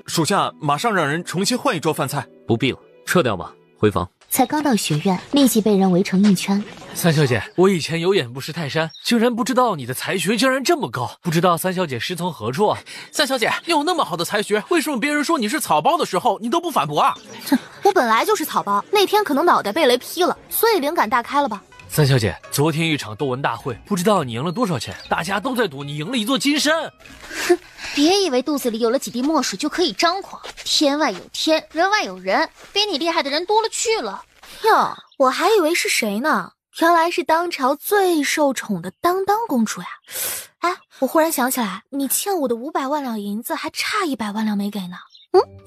属下马上让人重新换一桌饭菜。不必了，撤掉吧，回房。才刚到学院，立即被人围成一圈。三小姐，我以前有眼不识泰山，竟然不知道你的才学竟然这么高，不知道三小姐师从何处啊？三小姐，你有那么好的才学，为什么别人说你是草包的时候，你都不反驳啊？哼，我本来就是草包，那天可能脑袋被雷劈了，所以灵感大开了吧。三小姐，昨天一场斗文大会，不知道你赢了多少钱？大家都在赌你赢了一座金山。哼，别以为肚子里有了几滴墨水就可以张狂，天外有天，人外有人，比你厉害的人多了去了。哟，我还以为是谁呢，原来是当朝最受宠的当当公主呀。哎，我忽然想起来，你欠我的500万两银子还差100万两没给呢。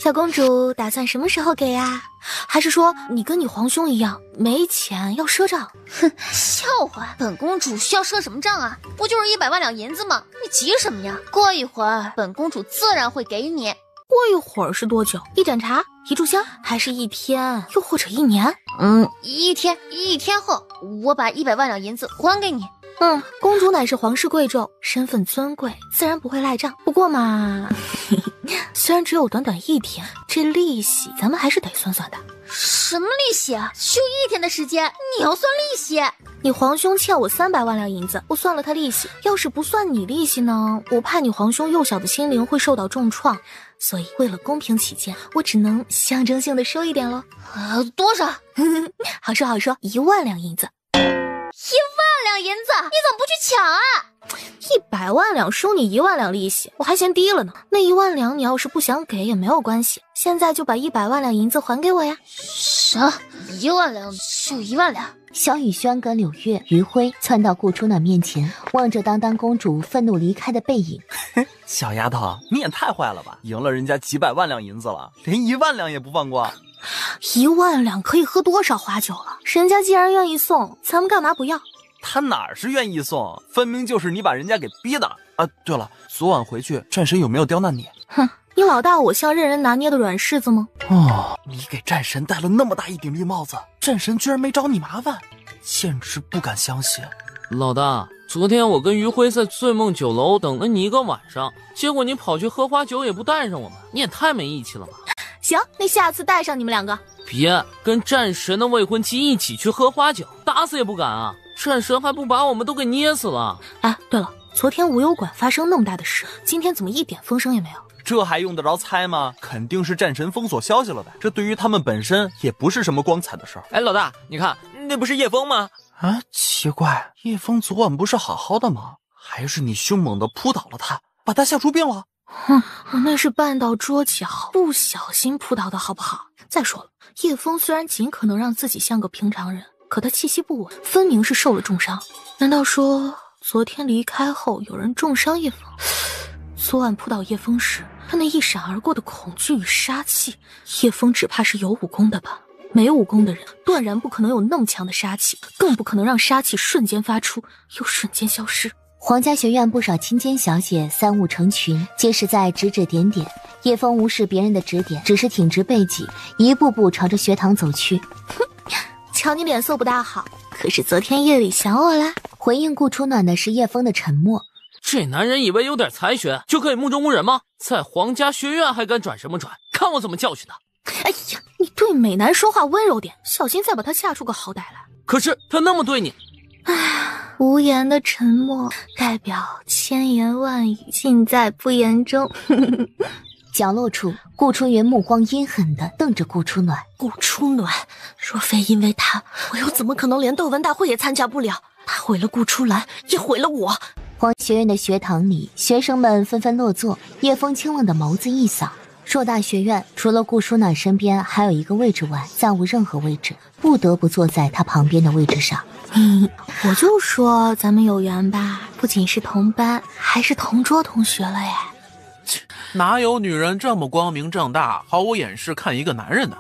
小公主打算什么时候给呀？还是说你跟你皇兄一样没钱要赊账？哼，笑话！本公主需要赊什么账啊？不就是100万两银子吗？你急什么呀？过一会儿本公主自然会给你。过一会儿是多久？一盏茶，一炷香，还是1天，又或者1年？一天后，我把100万两银子还给你。公主乃是皇室贵胄，身份尊贵，自然不会赖账。不过嘛，虽然只有短短1天，这利息咱们还是得算算的。什么利息啊？就1天的时间，你要算利息？你皇兄欠我300万两银子，我算了他利息。要是不算你利息呢，我怕你皇兄幼小的心灵会受到重创，所以为了公平起见，我只能象征性的收一点了。多少？好说好说，1万两银子。1万两银子，你怎么不去抢啊？100万两收你1万两利息，我还嫌低了呢。那1万两你要是不想给也没有关系，现在就把100万两银子还给我呀。啥？1万两就1万两？萧雨轩跟柳月、余辉窜到顾初暖面前，望着当当公主愤怒离开的背影。小丫头，你也太坏了吧！赢了人家几百万两银子了，连1万两也不放过。1万两可以喝多少花酒了？人家既然愿意送，咱们干嘛不要？他哪儿是愿意送，分明就是你把人家给逼的啊！对了，昨晚回去战神有没有刁难你？哼，你老大我像任人拿捏的软柿子吗？你给战神戴了那么大一顶绿帽子，战神居然没找你麻烦，简直不敢相信。老大，昨天我跟余辉在醉梦酒楼等了你1个晚上，结果你跑去喝花酒也不带上我们，你也太没义气了吧！行，那下次带上你们2个。别跟战神的未婚妻一起去喝花酒，打死也不敢啊！战神还不把我们都给捏死了。哎，对了，昨天无忧馆发生那么大的事，今天怎么一点风声也没有？这还用得着猜吗？肯定是战神封锁消息了呗。这对于他们本身也不是什么光彩的事儿。哎，老大，你看那不是叶枫吗？啊，奇怪，叶枫昨晚不是好好的吗？还是你凶猛的扑倒了他，把他吓出病了？哼，我那是绊到桌角，不小心扑倒的好不好？再说了，叶枫虽然尽可能让自己像个平常人，可他气息不稳，分明是受了重伤。难道说昨天离开后有人重伤叶枫？昨晚扑倒叶枫时，他那一闪而过的恐惧与杀气，叶枫只怕是有武功的吧？没武功的人断然不可能有那么强的杀气，更不可能让杀气瞬间发出又瞬间消失。皇家学院不少青间小姐三五成群，皆是在指指点点。叶枫无视别人的指点，只是挺直背脊，一步步朝着学堂走去。哼，瞧你脸色不大好，可是昨天夜里想我啦？回应顾初暖的是叶枫的沉默。这男人以为有点才学就可以目中无人吗？在皇家学院还敢转什么转？看我怎么教训他！哎呀，你对美男说话温柔点，小心再把他吓出个好歹来。可是他那么对你。唉，无言的沉默代表千言万语尽在不言中。角落处，顾初云目光阴狠地瞪着顾初暖。顾初暖，若非因为他，我又怎么可能连斗文大会也参加不了？他毁了顾初兰，也毁了我。皇学院的学堂里，学生们纷纷落座。叶枫清冷的眸子一扫，硕大学院除了顾初暖身边还有一个位置外，再无任何位置，不得不坐在他旁边的位置上。我就说咱们有缘吧，不仅是同班，还是同桌同学了耶。哪有女人这么光明正大毫无掩饰看一个男人的？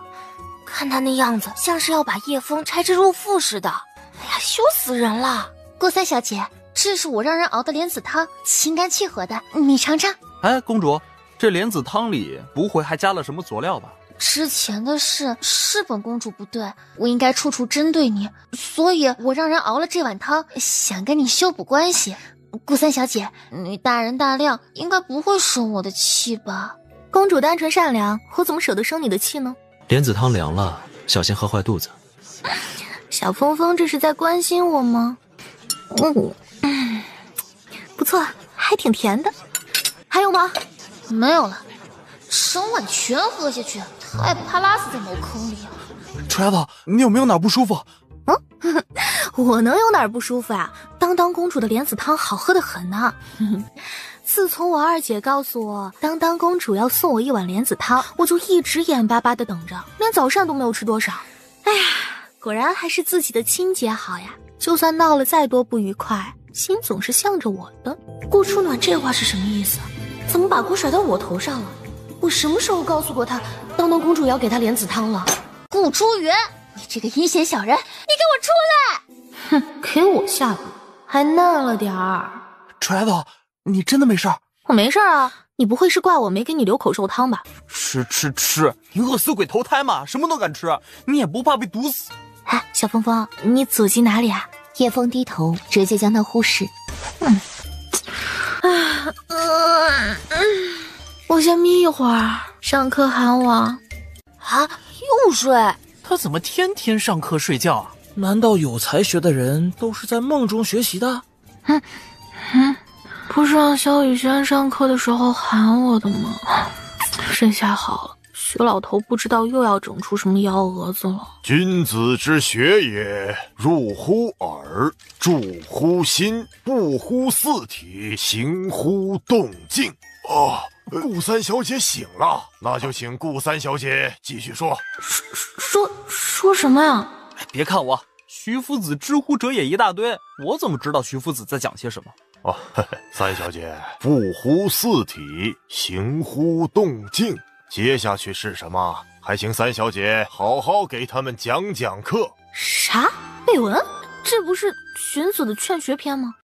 看他那样子，像是要把叶枫拆之入腹似的。哎呀，羞死人了！顾三小姐，这是我让人熬的莲子汤，清肝气和的，你尝尝。哎，公主，这莲子汤里不会还加了什么佐料吧？之前的事是本公主不对，我应该处处针对你，所以我让人熬了这碗汤，想跟你修补关系。顾三小姐，你大人大量，应该不会生我的气吧？公主单纯善良，我怎么舍得生你的气呢？莲子汤凉了，小心喝坏肚子。小峰峰这是在关心我吗？不错，还挺甜的。还有吗？没有了，整碗全喝下去，太不怕拉死在茅坑里啊！锤子，你有没有哪不舒服？我能有哪儿不舒服啊？当公主的莲子汤好喝得很呢。自从我二姐告诉我当公主要送我一碗莲子汤，我就一直眼巴巴的等着，连早膳都没有吃多少。哎呀，果然还是自己的亲姐好呀！就算闹了再多不愉快，心总是向着我的。顾初暖这话是什么意思？怎么把锅甩到我头上了？我什么时候告诉过她当公主要给她莲子汤了？顾初云，你这个阴险小人，你给我出来！哼，给我下毒，还嫩了点儿。锤子，你真的没事？我没事啊，你不会是怪我没给你留口寿汤吧？吃，你饿死鬼投胎嘛，什么都敢吃，你也不怕被毒死？哎，小峰峰，你祖籍哪里啊？叶枫低头，直接将他忽视。我先眯一会儿，上课喊我。啊，又睡？他怎么天天上课睡觉啊？难道有才学的人都是在梦中学习的？不是让萧雨轩上课的时候喊我的吗？这下好了，徐老头不知道又要整出什么幺蛾子了。君子之学也，入乎耳，注乎心，不乎四体，行乎动静。顾三小姐醒了，那就请顾三小姐继续说。说什么呀？别看我，徐夫子知乎者也一大堆，我怎么知道徐夫子在讲些什么？三小姐，不乎四体，行乎动静。接下去是什么？还请三小姐好好给他们讲讲课。啥？背文？这不是荀子的劝学篇吗？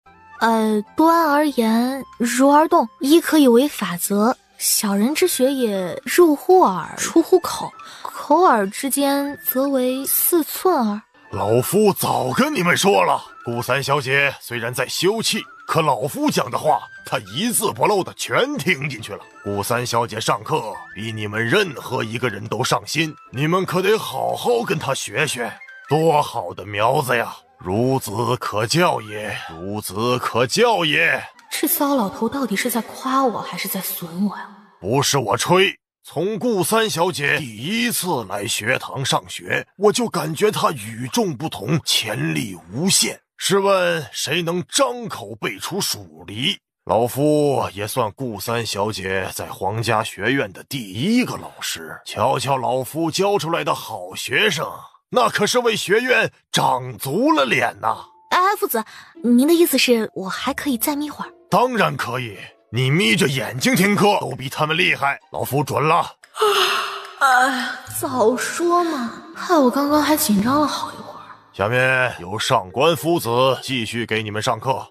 端而言，如而动，亦可以为法则。小人之学也，入乎耳，出乎口，口耳之间，则为4寸耳。老夫早跟你们说了，顾三小姐虽然在休憩，可老夫讲的话，她一字不漏的全听进去了。顾三小姐上课比你们任何一个人都上心，你们可得好好跟她学学。多好的苗子呀！孺子可教也，孺子可教也。这骚老头到底是在夸我还是在损我呀？不是我吹，从顾三小姐第一次来学堂上学，我就感觉她与众不同，潜力无限。试问谁能张口背出数理？老夫也算顾三小姐在皇家学院的第一个老师。瞧瞧老夫教出来的好学生，那可是为学院长足了脸呐！夫子，您的意思是我还可以再眯会儿？当然可以，你眯着眼睛听课都比他们厉害，老夫准了。哎，早说嘛，害我刚刚还紧张了好一会儿。下面由上官夫子继续给你们上课。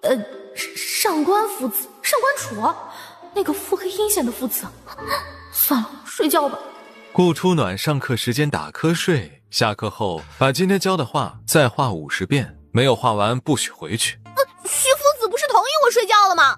上官夫子，上官楚，那个腹黑阴险的夫子。算了，睡觉吧。顾初暖上课时间打瞌睡，下课后把今天教的话再画50遍，没有画完不许回去。徐夫子不是同意我睡觉了吗？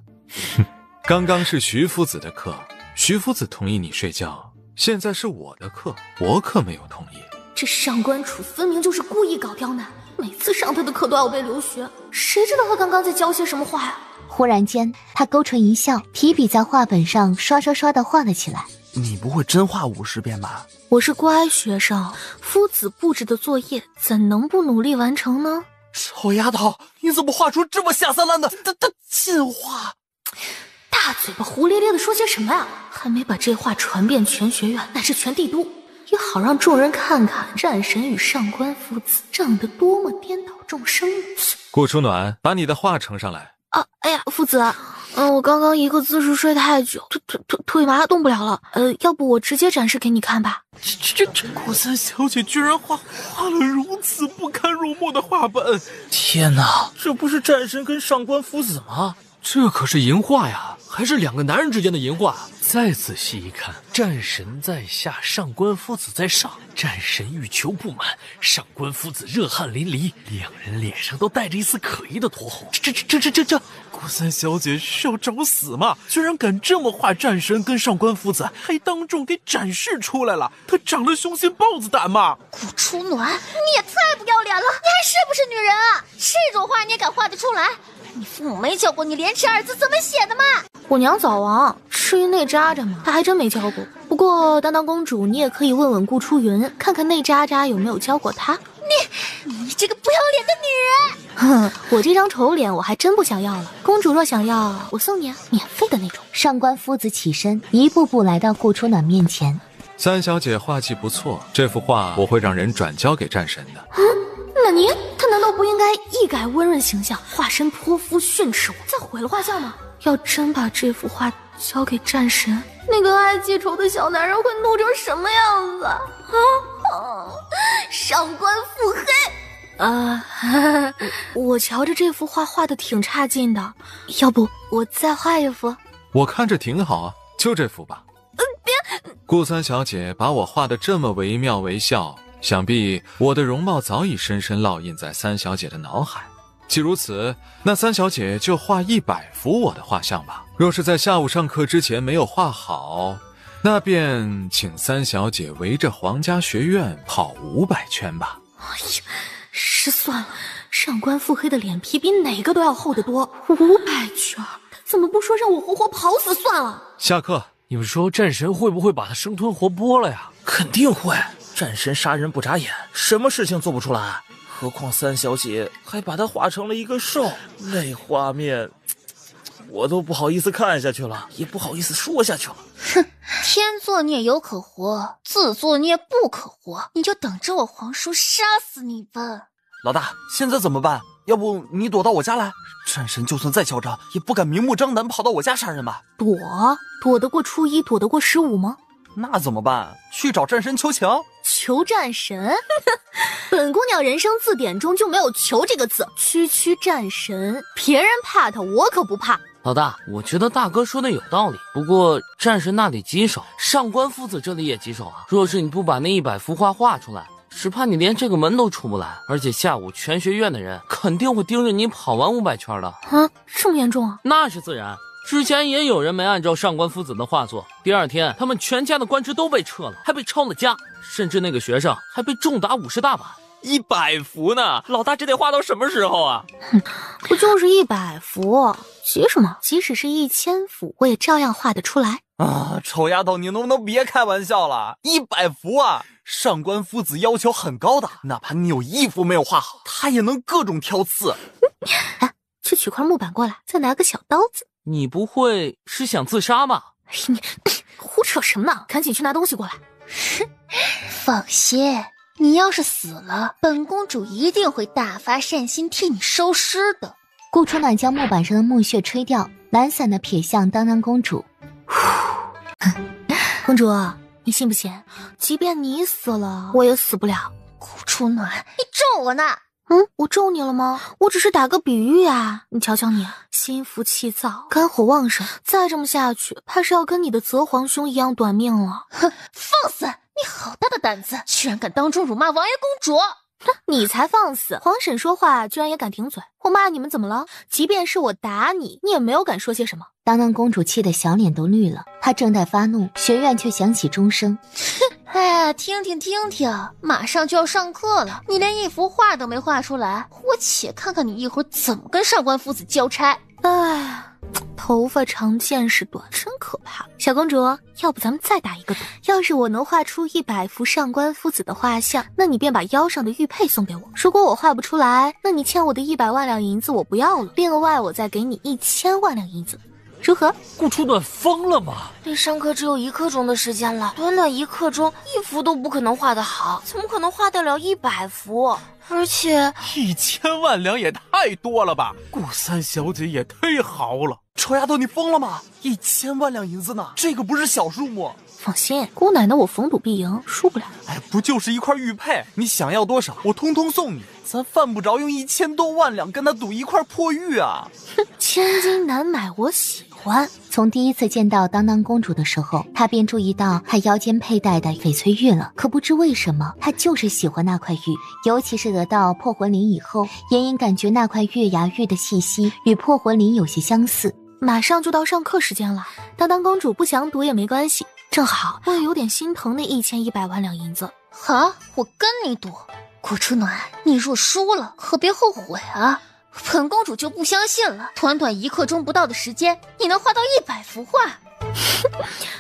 刚刚是徐夫子的课，徐夫子同意你睡觉，现在是我的课，我可没有同意。这上官楚分明就是故意搞刁难，每次上他的课都要被留学，谁知道他刚刚在教些什么话呀？忽然间，他勾唇一笑，提笔在画本上刷刷刷地画了起来。你不会真画50遍吧？我是乖学生，夫子布置的作业怎能不努力完成呢？臭丫头，你怎么画出这么下三滥的进化？大嘴巴胡咧咧的说些什么呀？还没把这话传遍全学院，乃至全帝都，也好让众人看看战神与上官夫子长得多么颠倒众生。顾初暖，把你的画呈上来。哎呀，夫子，我刚刚一个姿势睡太久，腿麻动不了了。要不我直接展示给你看吧。这顾三小姐居然画了如此不堪入目的画本！天哪，这不是战神跟上官夫子吗？这可是淫画呀，还是2个男人之间的淫画。再仔细一看，战神在下，上官夫子在上，战神欲求不满，上官夫子热汗淋漓，两人脸上都带着一丝可疑的酡红。这，顾三小姐是要找死吗？居然敢这么画战神跟上官夫子，还当众给展示出来了，她长了雄心豹子胆吗？顾初暖，你也太不要脸了！你还是不是女人啊？这种画你也敢画得出来？你父母没教过你廉耻二字怎么写的吗？我娘早亡，至于那渣渣嘛，她还真没教过。不过当公主，你也可以问问顾初云，看看那渣渣有没有教过她。你这个不要脸的女人！我这张丑脸我还真不想要了。公主若想要，我送你啊，免费的那种。上官夫子起身，一步步来到顾初暖面前。三小姐画技不错，这幅画我会让人转交给战神的。那您，他难道不应该一改温润形象，化身泼妇训斥我，再毁了画像吗？要真把这幅画交给战神，那个爱记仇的小男人会怒成什么样子啊？上官腹黑！我瞧着这幅画画的挺差劲的，要不我再画一幅？我看着挺好啊，就这幅吧。别！顾三小姐把我画得这么惟妙惟肖，想必我的容貌早已深深烙印在三小姐的脑海。既如此，那三小姐就画100幅我的画像吧。若是在下午上课之前没有画好，那便请三小姐围着皇家学院跑500圈吧。哎呀，失算了，上官腹黑的脸皮比哪个都要厚得多，500圈，他怎么不说让我活活跑死算了？下课。你们说战神会不会把他生吞活剥了呀？肯定会，战神杀人不眨眼，什么事情做不出来？何况三小姐还把他画成了一个兽，那画面我都不好意思看下去了，也不好意思说下去了。哼，天作孽犹可活，自作孽不可活，你就等着我皇叔杀死你吧。老大，现在怎么办？要不你躲到我家来？战神就算再嚣张，也不敢明目张胆跑到我家杀人吧？躲得过初一，躲得过15吗？那怎么办？去找战神求情？求战神？本姑娘人生字典中就没有求这个字。区战神，别人怕他，我可不怕。老大，我觉得大哥说的有道理，不过战神那里棘手，上官夫子这里也棘手啊。若是你不把那100幅画画出来，只怕你连这个门都出不来，而且下午全学院的人肯定会盯着你跑完500圈的。这么严重啊？那是自然，之前也有人没按照上官夫子的画作，第2天他们全家的官职都被撤了，还被抄了家，甚至那个学生还被重打50大板。100幅呢？老大这得画到什么时候啊？不就是100幅，急什么？即使是1000幅，我也照样画得出来啊！丑丫头，你能不能别开玩笑了？100幅啊！上官夫子要求很高的，哪怕你有1幅没有画好，他也能各种挑刺。去取块木板过来，再拿个小刀子。你不会是想自杀吧？你胡扯什么呢？赶紧去拿东西过来。放心，你要是死了，本公主一定会大发善心替你收尸的。顾初暖将木板上的木屑吹掉，懒散的瞥向当当公主。公主，你信不信？即便你死了，我也死不了。顾初暖，你咒我呢？我咒你了吗？我只是打个比喻啊。你瞧瞧你，心浮气躁，肝火旺盛，再这么下去，怕是要跟你的泽皇兄一样短命了。哼，放肆！你好大的胆子，居然敢当众辱骂王爷公主！你才放肆！皇婶说话居然也敢停嘴，我骂你们怎么了？即便是我打你，你也没有敢说些什么。当当公主气得小脸都绿了，她正在发怒，学院却响起钟声。哎，听听，马上就要上课了，你连一幅画都没画出来，我且看看你一会儿怎么跟上官夫子交差。哎，头发长见识短，真可怕。小公主，要不咱们再打一个赌？要是我能画出100幅上官夫子的画像，那你便把腰上的玉佩送给我。如果我画不出来，那你欠我的100万两银子我不要了，另外我再给你1000万两银子。如何？顾初暖疯了吗？离上课只有1刻钟的时间了，短短1刻钟，1幅都不可能画得好，怎么可能画得了100幅？而且1000万两也太多了吧？顾三小姐也忒豪了。臭丫头，你疯了吗？1000万两银子呢？这个不是小数目。放心，姑奶奶我逢赌必赢，输不了。哎，不就是一块玉佩？你想要多少，我通通送你。咱犯不着用1000多万两跟他赌一块破玉啊！哼，千金难买我喜欢。从第一次见到当当公主的时候，她便注意到她腰间佩戴的翡翠玉了。可不知为什么，她就是喜欢那块玉，尤其是得到破魂铃以后，隐隐感觉那块月牙玉的气息与破魂铃有些相似。马上就到上课时间了，当当公主不想赌也没关系，正好我也有点心疼那1100万两银子。好，我跟你赌。顾初暖，你若输了，可别后悔啊！本公主就不相信了，短短1刻钟不到的时间，你能画到100幅画？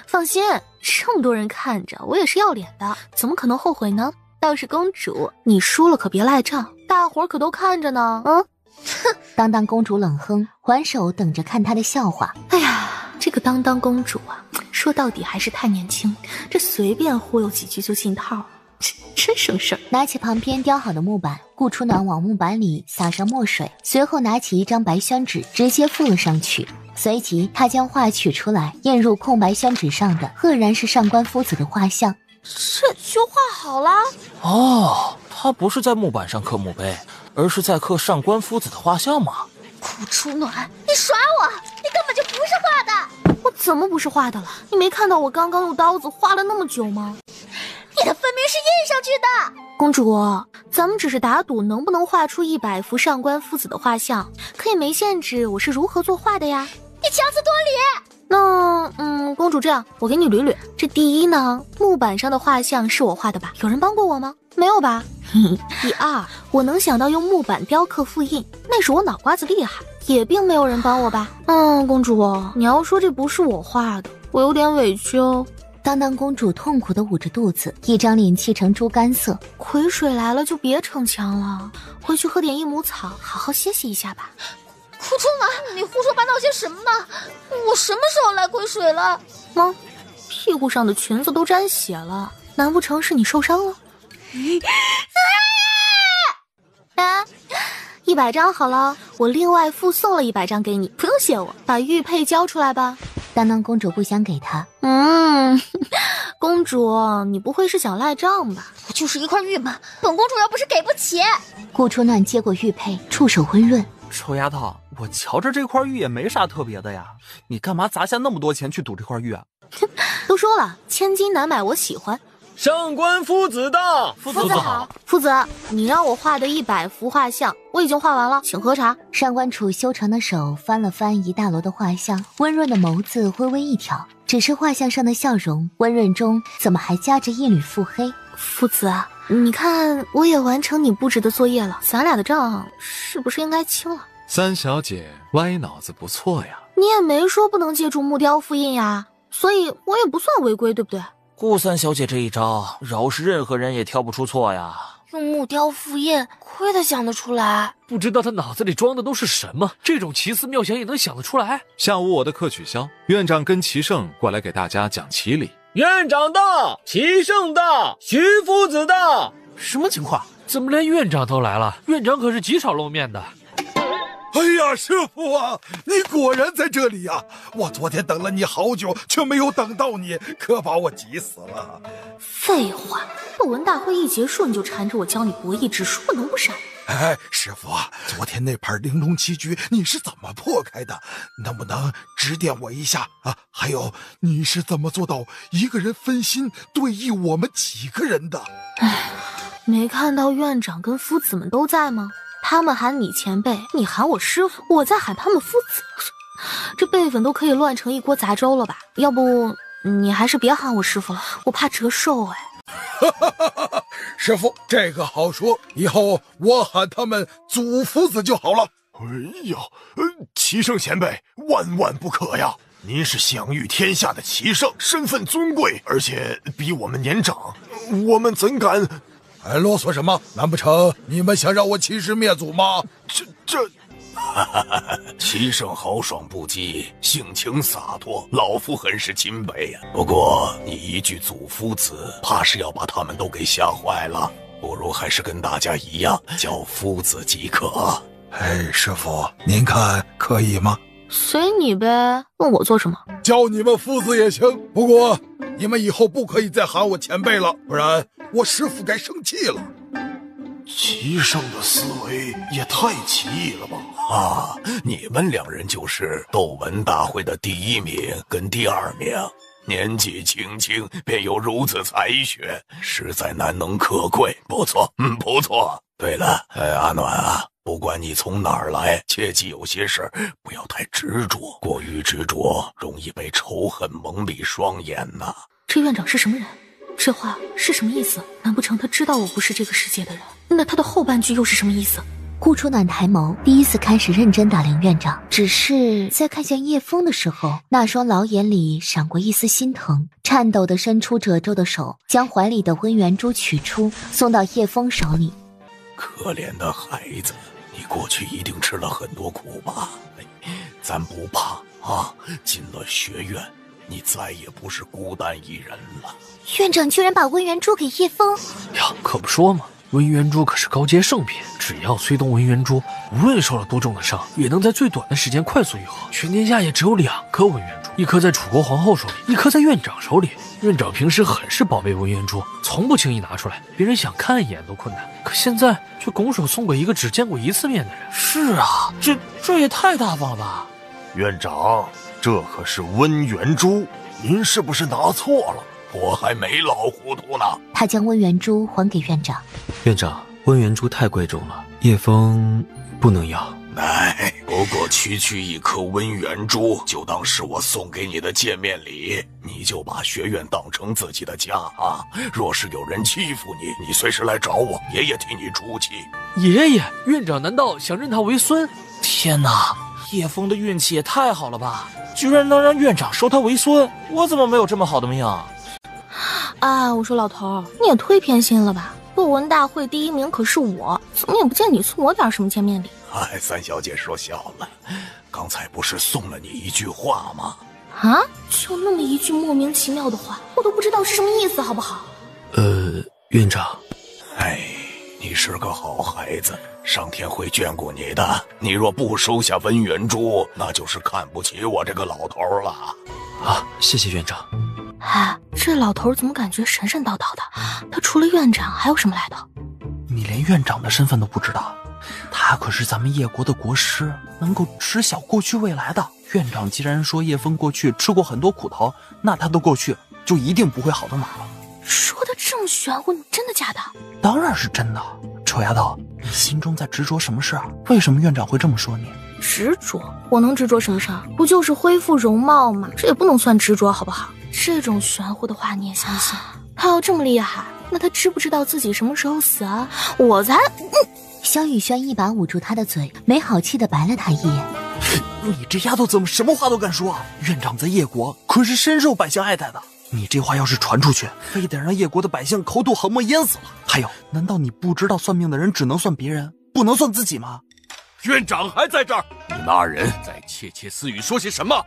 放心，这么多人看着，我也是要脸的，怎么可能后悔呢？倒是公主，你输了可别赖账，大伙儿可都看着呢。当当公主冷哼，还手等着看她的笑话。哎呀，这个当当公主啊，说到底还是太年轻，这随便忽悠几句就进套了。真省事儿。拿起旁边雕好的木板，顾初暖往木板里撒上墨水，随后拿起一张白宣纸，直接附了上去。随即他将画取出来，印入空白宣纸上的，赫然是上官夫子的画像。这就画好了？哦，他不是在木板上刻墓碑，而是在刻上官夫子的画像吗？顾初暖，你耍我！你根本就不是画的！我怎么不是画的了？你没看到我刚刚用刀子画了那么久吗？你的分明是印上去的。公主，咱们只是打赌能不能画出100幅上官夫子的画像，可以没限制我是如何作画的呀。你强词夺理。那公主这样，我给你捋捋。这第一呢，木板上的画像是我画的吧？有人帮过我吗？没有吧？第二，我能想到用木板雕刻复印，那是我脑瓜子厉害，也并没有人帮我吧？公主，你要说这不是我画的，我有点委屈哦。当当公主痛苦地捂着肚子，一张脸气成猪肝色。癸水来了就别逞强了，回去喝点益母草，好好歇息一下吧。顾初暖，你胡说八道些什么呢？我什么时候来癸水了？屁股上的裙子都沾血了，难不成是你受伤了？100张好了，我另外附送了100张给你，不用谢我。把玉佩交出来吧。当当公主不想给她。公主，你不会是想赖账吧？不就是一块玉吗？本公主要不是给不起。顾初暖接过玉佩，触手温润。臭丫头，我瞧着这块玉也没啥特别的呀，你干嘛砸下那么多钱去赌这块玉啊？都说了，千金难买我喜欢。上官夫子到，夫子好。夫子，你让我画的100幅画像，我已经画完了，请喝茶。上官楚修长的手翻了翻一大摞的画像，温润的眸子微微一挑，只是画像上的笑容温润中，怎么还夹着一缕腹黑？夫子，你看我也完成你布置的作业了，咱俩的账是不是应该清了？三小姐歪脑子不错呀。你也没说不能借助木雕复印呀，所以我也不算违规，对不对？顾三小姐这一招，饶是任何人也挑不出错呀。用木雕复印，亏他想得出来。不知道他脑子里装的都是什么，这种奇思妙想也能想得出来。下午我的课取消，院长跟齐胜过来给大家讲齐礼。院长到，齐胜到，徐夫子到。什么情况？怎么连院长都来了？院长可是极少露面的。哎呀，师傅啊，你果然在这里呀！我昨天等了你好久，却没有等到你，可把我急死了。废话，斗文大会一结束，你就缠着我教你博弈之术，不能不闪。哎，师傅啊，昨天那盘玲珑棋局你是怎么破开的？能不能指点我一下啊？还有，你是怎么做到一个人分心对弈我们几个人的？哎，没看到院长跟夫子们都在吗？他们喊你前辈，你喊我师傅，我在喊他们夫子，这辈分都可以乱成一锅杂粥了吧？要不你还是别喊我师傅了，我怕折寿哎。师傅，这个好说，以后我喊他们祖夫子就好了。哎呀，棋圣前辈，万万不可呀！您是享誉天下的棋圣，身份尊贵，而且比我们年长，我们怎敢？还啰嗦什么？难不成你们想让我欺师灭祖吗？棋圣豪爽不羁，性情洒脱，老夫很是钦佩呀。不过你一句祖夫子，怕是要把他们都给吓坏了。不如还是跟大家一样，叫夫子即可。哎，师傅，您看可以吗？随你呗，问我做什么？叫你们夫子也行，不过你们以后不可以再喊我前辈了，不然我师傅该生气了。棋圣的思维也太奇异了吧！啊，你们两人就是斗文大会的第1名跟第2名，年纪轻轻便有如此才学，实在难能可贵。不错，不错。对了，阿暖啊，不管你从哪儿来，切记有些事不要太执着，过于执着容易被仇恨蒙蔽双眼呐。这院长是什么人？这话是什么意思？难不成他知道我不是这个世界的人？那他的后半句又是什么意思？顾初暖抬眸，第一次开始认真打量院长，只是在看向叶枫的时候，那双老眼里闪过一丝心疼，颤抖地伸出褶皱的手，将怀里的温元珠取出，送到叶枫手里。可怜的孩子，你过去一定吃了很多苦吧？咱不怕啊，进了学院，你再也不是孤单一人了。院长居然把温元珠给叶枫呀，可不说嘛，温元珠可是高阶圣品，只要催动温元珠，无论受了多重的伤，也能在最短的时间快速愈合。全天下也只有2颗温元珠，一颗在楚国皇后手里，一颗在院长手里。院长平时很是宝贝温元珠，从不轻易拿出来，别人想看一眼都困难。可现在却拱手送给一个只见过1次面的人。是啊，这也太大方了吧！院长，这可是温元珠，您是不是拿错了？我还没老糊涂呢。他将温元珠还给院长。院长，温元珠太贵重了，叶枫不能要。哎，不过区一颗温元珠，就当是我送给你的见面礼。你就把学院当成自己的家啊！若是有人欺负你，你随时来找我，爷爷替你出气。爷爷，院长难道想认他为孙？天哪，叶枫的运气也太好了吧！居然能让院长收他为孙，我怎么没有这么好的命？啊，我说老头，你也忒偏心了吧？斗文大会第1名可是我，怎么也不见你送我点什么见面礼？哎，三小姐说笑了，刚才不是送了你一句话吗？啊，就那么一句莫名其妙的话，我都不知道是什么意思，好不好？院长，哎，你是个好孩子，上天会眷顾你的。你若不收下温元珠，那就是看不起我这个老头了。啊，谢谢院长。哎，这老头怎么感觉神神叨叨的？他除了院长还有什么来头？你连院长的身份都不知道，他可是咱们叶国的国师，能够知晓过去未来的。院长既然说叶枫过去吃过很多苦头，那他的过去就一定不会好到哪了。说的这么玄乎，你真的假的？当然是真的。臭丫头，你心中在执着什么事啊？为什么院长会这么说你？执着？我能执着什么事儿？不就是恢复容貌吗？这也不能算执着，好不好？这种玄乎的话你也相信？他要这么厉害，那他知不知道自己什么时候死啊？我才……萧雨轩一把捂住他的嘴，没好气地白了他一眼。你这丫头怎么什么话都敢说啊？院长在叶国可是深受百姓爱戴的，你这话要是传出去，非得让叶国的百姓口吐横沫淹死了。还有，难道你不知道算命的人只能算别人，不能算自己吗？院长还在这儿，你们2人在窃窃私语说些什么？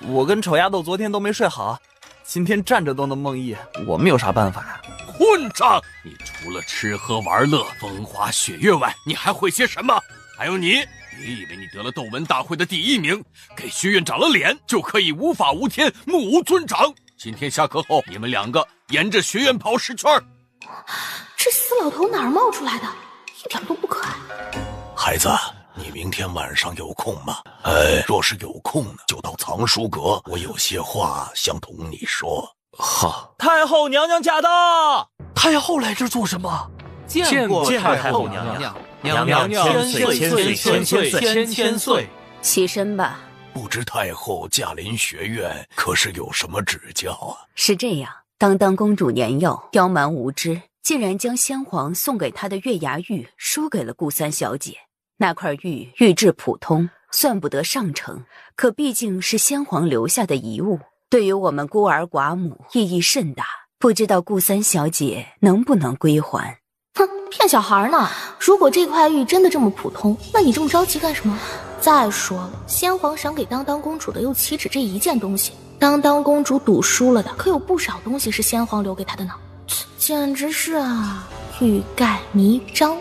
我跟丑丫头昨天都没睡好，今天站着都能梦遗，我们有啥办法呀？混账！你除了吃喝玩乐、风花雪月外，你还会些什么？还有你以为你得了斗文大会的第1名，给薛院长了脸，就可以无法无天、目无尊长？今天下课后，你们2个沿着学院跑10圈。这死老头哪儿冒出来的？一点都不可爱。孩子，你明天晚上有空吗？若是有空呢，就到藏书阁，我有些话想同你说。好。太后娘娘驾到！太后来这做什么？见过太后娘娘，娘娘千岁千岁千千岁千千岁。起身吧。不知太后驾临学院，可是有什么指教啊？是这样，当当公主年幼，刁蛮无知，竟然将先皇送给她的月牙玉输给了顾三小姐。那块玉玉质普通，算不得上乘，可毕竟是先皇留下的遗物，对于我们孤儿寡母意义甚大。不知道顾三小姐能不能归还？哼，骗小孩呢！如果这块玉真的这么普通，那你这么着急干什么？再说了，先皇赏给当当公主的又岂止这一件东西？当当公主赌输了的，可有不少东西是先皇留给她的呢。简直是啊，欲盖弥彰。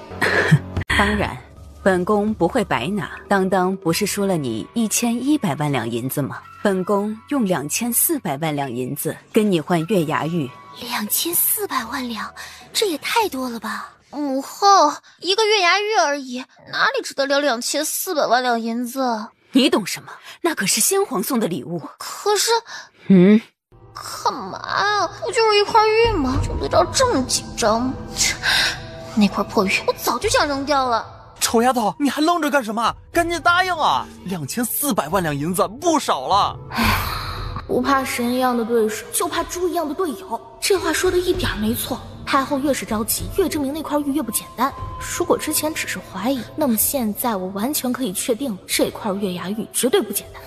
当然，本宫不会白拿。当当不是输了你1100万两银子吗？本宫用2400万两银子跟你换月牙玉。2400万两，这也太多了吧！母后，一个月牙玉而已，哪里值得了2400万两银子？你懂什么？那可是先皇送的礼物。可是，干嘛呀？不就是一块玉吗？就对照这么紧张？那块破玉，我早就想扔掉了。丑丫头，你还愣着干什么？赶紧答应啊！2400万两银子不少了。不怕神一样的对手，就怕猪一样的队友。这话说的一点没错。太后越是着急，越证明那块玉越不简单。如果之前只是怀疑，那么现在我完全可以确定，这块月牙玉绝对不简单。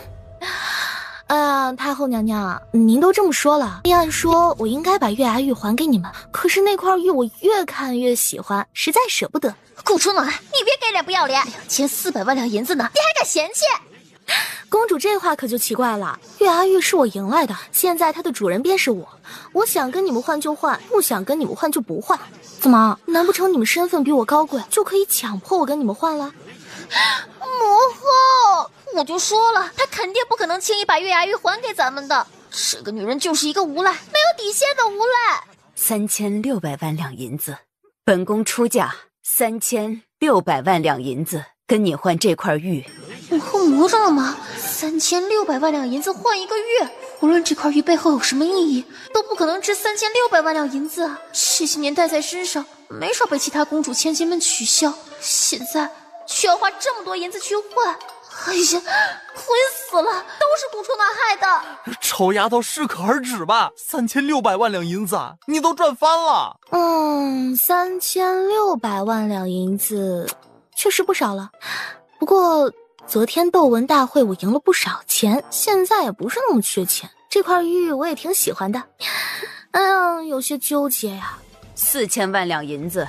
太后娘娘，您都这么说了，按说我应该把月牙玉还给你们，可是那块玉我越看越喜欢，实在舍不得。顾初暖，你别给脸不要脸！2400万两银子呢，你还敢嫌弃？公主这话可就奇怪了，月牙玉是我赢来的，现在它的主人便是我，我想跟你们换就换，不想跟你们换就不换。怎么，难不成你们身份比我高贵，就可以强迫我跟你们换了？母后，我就说了，她肯定不可能轻易把月牙玉还给咱们的。这个女人就是一个无赖，没有底线的无赖。3600万两银子，本宫出价3600万两银子跟你换这块玉。母后魔怔了吗？3600万两银子换一个玉，无论这块玉背后有什么意义，都不可能值3600万两银子啊！这些年戴在身上，没少被其他公主千金们取笑，现在却要花这么多银子去换，哎呀，亏死了！都是顾初暖害的。丑丫头，适可而止吧！3600万两银子，你都赚翻了。3600万两银子，确实不少了。不过昨天斗文大会我赢了不少钱，现在也不是那么缺钱。这块玉我也挺喜欢的，有些纠结呀。4000万两银子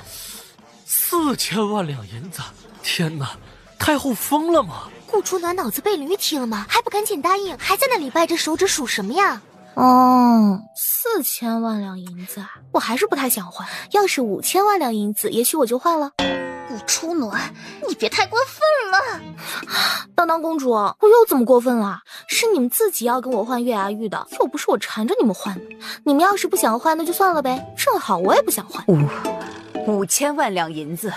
，4000万两银子！天哪，太后疯了吗？顾初暖脑子被驴踢了吗？还不赶紧答应，还在那里掰着手指数什么呀？4000万两银子，我还是不太想换。要是5000万两银子，也许我就换了。顾初暖，你别太过分了！当当公主，我又怎么过分了？是你们自己要跟我换月牙玉的，又不是我缠着你们换的。你们要是不想换，那就算了呗。正好我也不想换。5000万两银子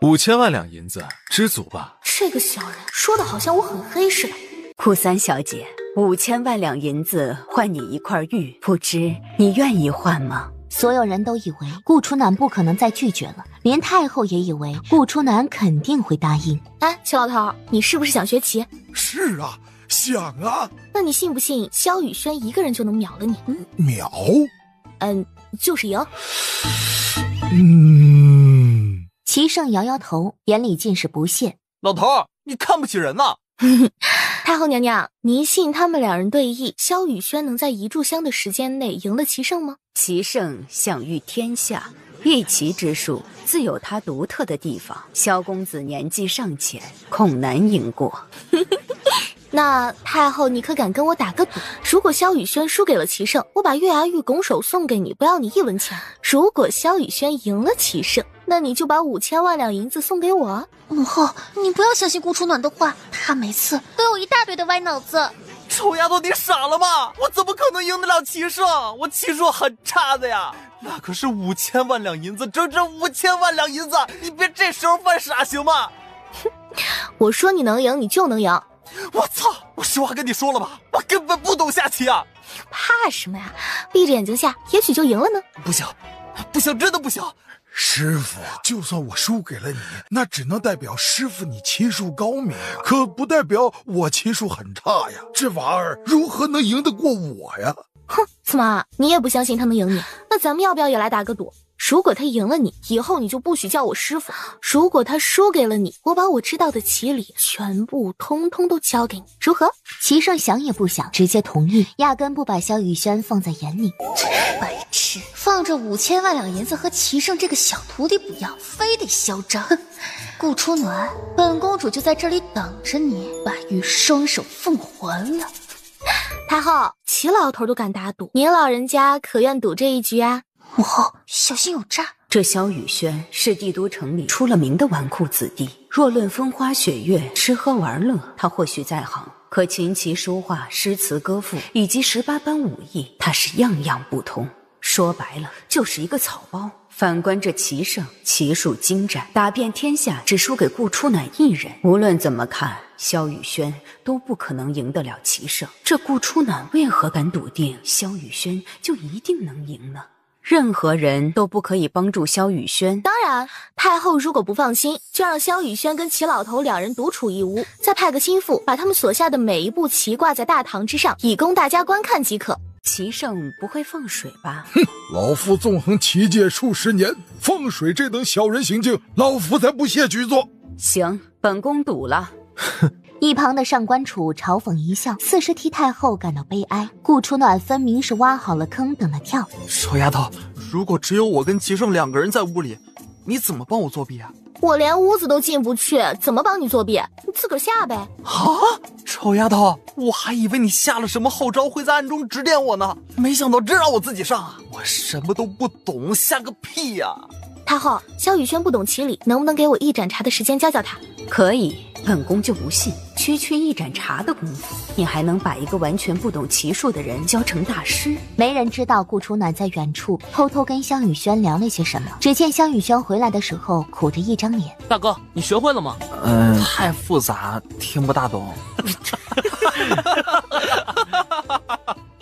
，5000万两银子，知足吧。这个小人说的好像我很黑似的。顾三小姐，5000万两银子换你一块玉，不知你愿意换吗？所有人都以为顾初暖不可能再拒绝了，连太后也以为顾初暖肯定会答应。齐老头，你是不是想学棋？是啊，想啊。那你信不信萧雨轩一个人就能秒了你？秒？就是赢。齐胜摇摇头，眼里尽是不屑。老头，你看不起人呐！太后娘娘，您信他们两人对弈，萧雨轩能在一炷香的时间内赢了齐胜吗？齐胜享誉天下，弈棋之术自有他独特的地方。萧公子年纪尚浅，恐难赢过。那太后，你可敢跟我打个赌？如果萧雨轩输给了齐胜，我把月牙玉拱手送给你，不要你1文钱；如果萧雨轩赢了齐胜，那你就把5000万两银子送给我。母后，你不要相信顾初暖的话，他每次都有一大堆的歪脑子。臭丫头，你傻了吗？我怎么可能赢得了齐胜？我骑术很差的呀，那可是5000万两银子，整整5000万两银子！你别这时候犯傻行吗？我说你能赢，你就能赢。我操！我实话跟你说了吧，我根本不懂下棋啊！怕什么呀？闭着眼睛下，也许就赢了呢。不行，不行，真的不行！师傅，就算我输给了你，那只能代表师傅你棋术高明啊，可不代表我棋术很差呀。这玩意儿如何能赢得过我呀？哼，司马，你也不相信他能赢你？那咱们要不要也来打个赌？如果他赢了你，以后你就不许叫我师傅；如果他输给了你，我把我知道的棋理全部通通都交给你，如何？齐胜想也不想，直接同意，压根不把萧雨轩放在眼里。白痴，放着5000万两银子和齐胜这个小徒弟不要，非得嚣张。顾初暖，本公主就在这里等着你，把玉双手奉还了。太后，齐老头都敢打赌，您老人家可愿赌这一局啊？母后，小心有诈！这萧雨轩是帝都城里出了名的纨绔子弟，若论风花雪月、吃喝玩乐，他或许在行，可琴棋书画、诗词歌赋以及18般武艺，他是样样不通。说白了，就是一个草包。反观这齐胜，棋术精湛，打遍天下只输给顾初暖一人。无论怎么看，萧雨轩都不可能赢得了齐胜。这顾初暖为何敢笃定萧雨轩就一定能赢呢？任何人都不可以帮助萧雨轩。当然，太后如果不放心，就让萧雨轩跟齐老头2人独处一屋，再派个心腹把他们所下的每一步棋挂在大堂之上，以供大家观看即可。齐胜不会放水吧？哼，老夫纵横棋界数10年，放水这等小人行径，老夫才不屑去做。行，本宫赌了。一旁的上官楚嘲讽一笑，似是替太后感到悲哀。顾初暖分明是挖好了坑等着跳。臭丫头，如果只有我跟齐胜2个人在屋里，你怎么帮我作弊啊？我连屋子都进不去，怎么帮你作弊？你自个儿下呗。啊，臭丫头，我还以为你下了什么后招，会在暗中指点我呢，没想到真让我自己上啊！我什么都不懂，下个屁呀！太后，萧雨轩不懂棋理，能不能给我1盏茶的时间教教他？可以，本宫就不信，区1盏茶的功夫，你还能把一个完全不懂棋术的人教成大师？没人知道顾初暖在远处偷偷跟萧雨轩聊了些什么。只见萧雨轩回来的时候苦着一张脸。大哥，你学会了吗？太复杂，听不大懂。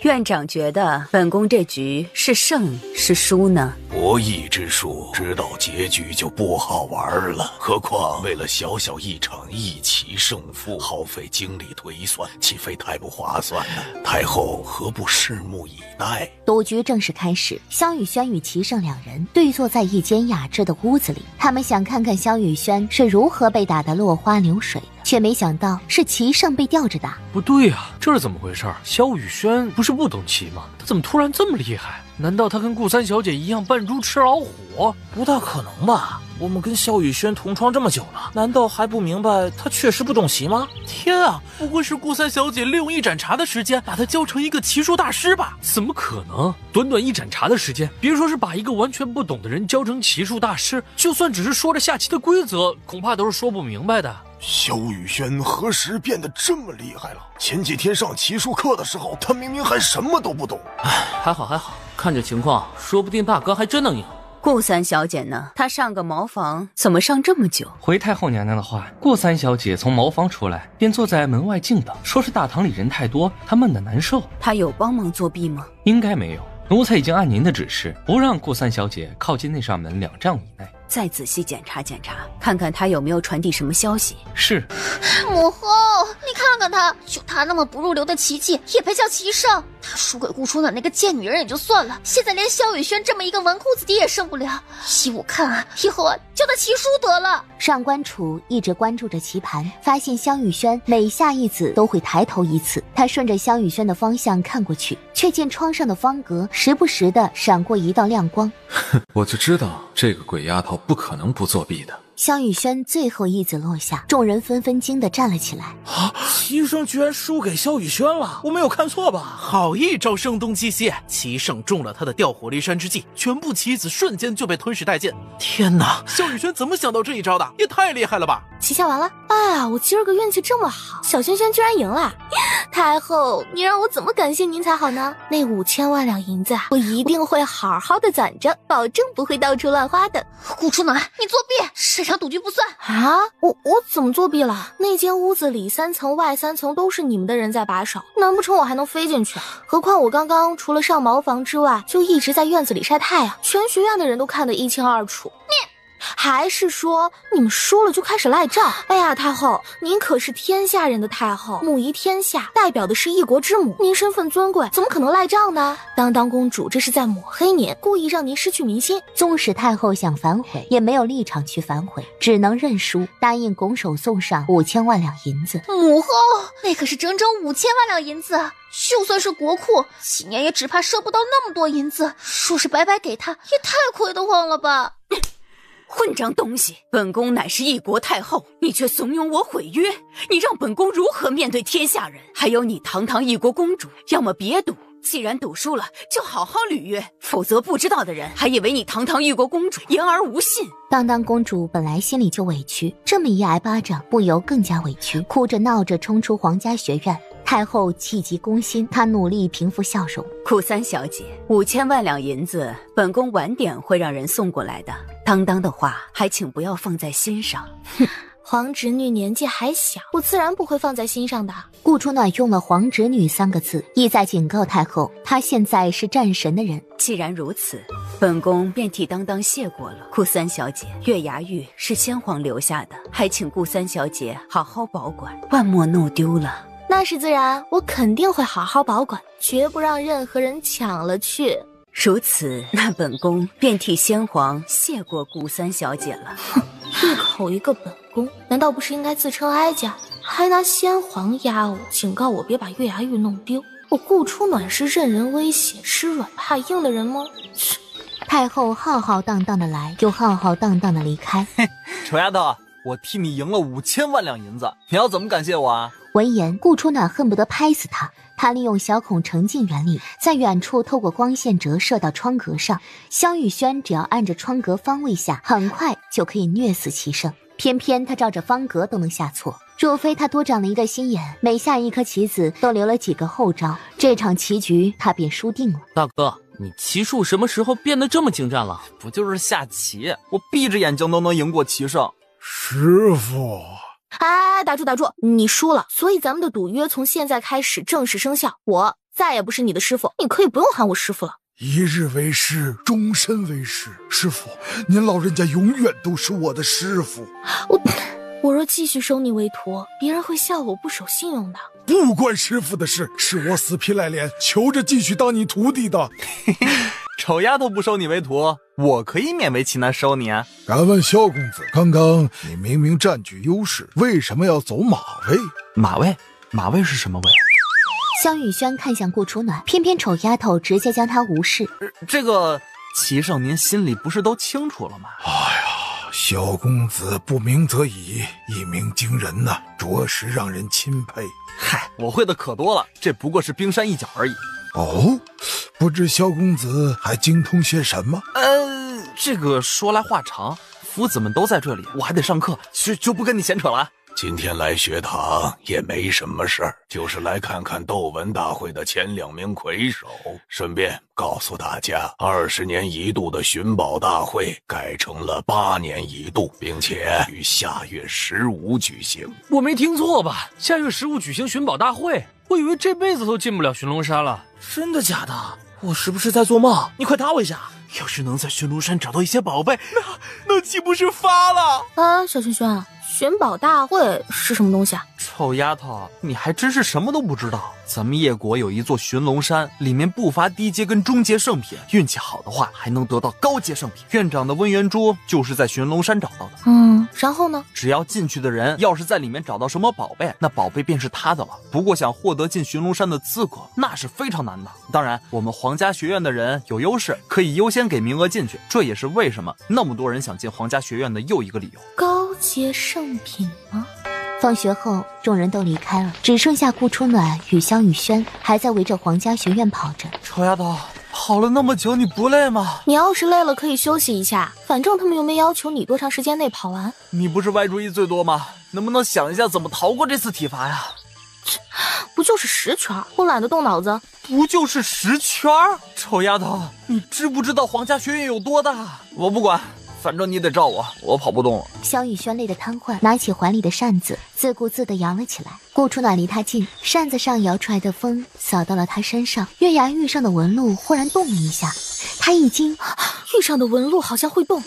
院长觉得本宫这局是胜是输呢？博弈之术，知道结局就不好玩了。何况为了小小一场一棋胜负，耗费精力推算，岂非太不划算呢？太后何不拭目以待？赌局正式开始，萧雨轩与齐胜2人对坐在一间雅致的屋子里，他们想看看萧雨轩是如何被打得落花流水的，却没想到是齐胜被吊着打。不对啊，这是怎么回事？萧雨轩不是不懂棋吗？他怎么突然这么厉害？难道他跟顾三小姐一样扮猪吃老虎？不大可能吧，我们跟萧雨轩同窗这么久了，难道还不明白他确实不懂棋吗？天啊，不会是顾三小姐利用1盏茶的时间把他教成一个棋术大师吧？怎么可能？短短1盏茶的时间，别说是把一个完全不懂的人教成棋术大师，就算只是说着下棋的规则，恐怕都是说不明白的。萧雨轩何时变得这么厉害了？前几天上棋术课的时候，他明明还什么都不懂。还好，看这情况，说不定大哥还真能赢。顾三小姐呢？她上个茅房怎么上这么久？回太后娘娘的话，顾三小姐从茅房出来，便坐在门外静等，说是大堂里人太多，她闷得难受。她有帮忙作弊吗？应该没有，奴才已经按您的指示，不让顾三小姐靠近那扇门2丈以内。再仔细检查检查，看看他有没有传递什么消息。是。母后，你看看他，就他那么不入流的奇迹，也配叫棋圣？他输给顾初暖那个贱女人也就算了，现在连萧雨轩这么一个纨绔子弟也胜不了。依我看啊，以后啊，教他棋书得了。上官楚一直关注着棋盘，发现萧雨轩每下一子都会抬头一次。他顺着萧雨轩的方向看过去，却见窗上的方格时不时的闪过一道亮光。我就知道这个鬼丫头不可能不作弊的。萧雨轩最后一子落下，众人纷纷惊得站了起来。啊！齐胜居然输给萧雨轩了，我没有看错吧？好一招声东击西！齐胜中了他的调火离山之计，全部棋子瞬间就被吞噬殆尽。天哪，萧雨轩怎么想到这一招的？也太厉害了吧！棋下完了，哎呀，我今儿个运气这么好，小轩轩居然赢了！太后，你让我怎么感谢您才好呢？那5000万两银子啊，我一定会好好的攒着，保证不会到处乱花的。顾初暖，你作弊，这场赌局不算啊！我怎么作弊了？那间屋子里3层外3层都是你们的人在把守，难不成我还能飞进去？何况我刚刚除了上茅房之外，就一直在院子里晒太阳，全学院的人都看得一清二楚。还是说你们输了就开始赖账？哎呀，太后，您可是天下人的太后，母仪天下，代表的是一国之母，您身份尊贵，怎么可能赖账呢？当公主这是在抹黑您，故意让您失去民心。纵使太后想反悔，也没有立场去反悔，只能认输，答应拱手送上5000万两银子。母后，那可是整整5000万两银子，就算是国库，几年也只怕收不到那么多银子。说是白白给他，也太亏得慌了吧！混账东西！本宫乃是一国太后，你却怂恿我毁约，你让本宫如何面对天下人？还有你堂堂一国公主，要么别赌，既然赌输了，就好好履约，否则不知道的人还以为你堂堂一国公主言而无信。当公主本来心里就委屈，这么一挨巴掌，不由更加委屈，哭着闹着冲出皇家学院。太后气急攻心，她努力平复笑容。顾三小姐，5000万两银子，本宫晚点会让人送过来的。当的话，还请不要放在心上。哼，皇侄女年纪还小，我自然不会放在心上的。顾初暖用了皇侄女3个字，意在警告太后，她现在是战神的人。既然如此，本宫便替当谢过了。顾三小姐，月牙玉是先皇留下的，还请顾三小姐好好保管，万莫弄丢了。那是自然，我肯定会好好保管，绝不让任何人抢了去。如此，那本宫便替先皇谢过顾三小姐了。哼，一口一个本宫，难道不是应该自称哀家？还拿先皇压我，警告我别把月牙玉弄丢。我顾初暖是任人威胁、吃软怕硬的人吗？太后浩浩荡荡的来，又浩浩荡荡的离开。丑丫头，我替你赢了5000万两银子，你要怎么感谢我啊？闻言，顾初暖恨不得拍死他。他利用小孔成镜原理，在远处透过光线折射到窗格上。萧雨轩只要按着窗格方位下，很快就可以虐死齐胜。偏偏他照着方格都能下错，若非他多长了一个心眼，每下一颗棋子都留了几个后招，这场棋局他便输定了。大哥，你棋术什么时候变得这么精湛了？不就是下棋，我闭着眼睛都能赢过齐胜。师傅。哎，打住！你输了，所以咱们的赌约从现在开始正式生效。我再也不是你的师傅，你可以不用喊我师傅了。一日为师，终身为师。师傅，您老人家永远都是我的师傅。我若继续收你为徒，别人会笑我不守信用的。不关师傅的事，是我死皮赖脸求着继续当你徒弟的。丑丫头不收你为徒，我可以勉为其难收你啊。敢问萧公子，刚刚你明明占据优势，为什么要走马位？马位是什么位？萧雨轩看向顾初暖，偏偏丑丫头直接将他无视。这个齐胜您心里不是都清楚了吗？哎呀，萧公子不鸣则已，一鸣惊人呐，着实让人钦佩。嗨，我会的可多了，这不过是冰山一角而已。哦，不知萧公子还精通些什么？这个说来话长，夫子们都在这里，我还得上课，就不跟你闲扯了。今天来学堂也没什么事儿，就是来看看斗文大会的前2名魁首，顺便告诉大家，20年一度的寻宝大会改成了8年一度，并且于下月15举行。我没听错吧？下月15举行寻宝大会？我以为这辈子都进不了寻龙山了。真的假的？我是不是在做梦？你快答我一下。要是能在寻龙山找到一些宝贝，那岂不是发了？啊，小轩轩，寻宝大会是什么东西啊？臭丫头，你还真是什么都不知道。咱们叶国有一座寻龙山，里面不乏低阶跟中阶圣品，运气好的话还能得到高阶圣品。院长的温元珠就是在寻龙山找到的。然后呢？只要进去的人要是在里面找到什么宝贝，那宝贝便是他的了。不过想获得进寻龙山的资格，那是非常难的。当然，我们皇家学院的人有优势，可以优先给名额进去，这也是为什么那么多人想进皇家学院的又一个理由。高阶圣品吗？放学后，众人都离开了，只剩下顾初暖与萧雨轩还在围着皇家学院跑着。臭丫头，跑了那么久，你不累吗？你要是累了，可以休息一下，反正他们又没要求你多长时间内跑完。你不是歪主意最多吗？能不能想一下怎么逃过这次体罚呀？不就是10圈？我懒得动脑子。不就是10圈？臭丫头，你知不知道皇家学院有多大？我不管。反正你得照我跑不动了。萧雨轩累得瘫痪，拿起怀里的扇子，自顾自地摇了起来。顾初暖离他近，扇子上摇出来的风扫到了他身上，月牙玉上的纹路忽然动了一下，他一惊，玉上的纹路好像会动。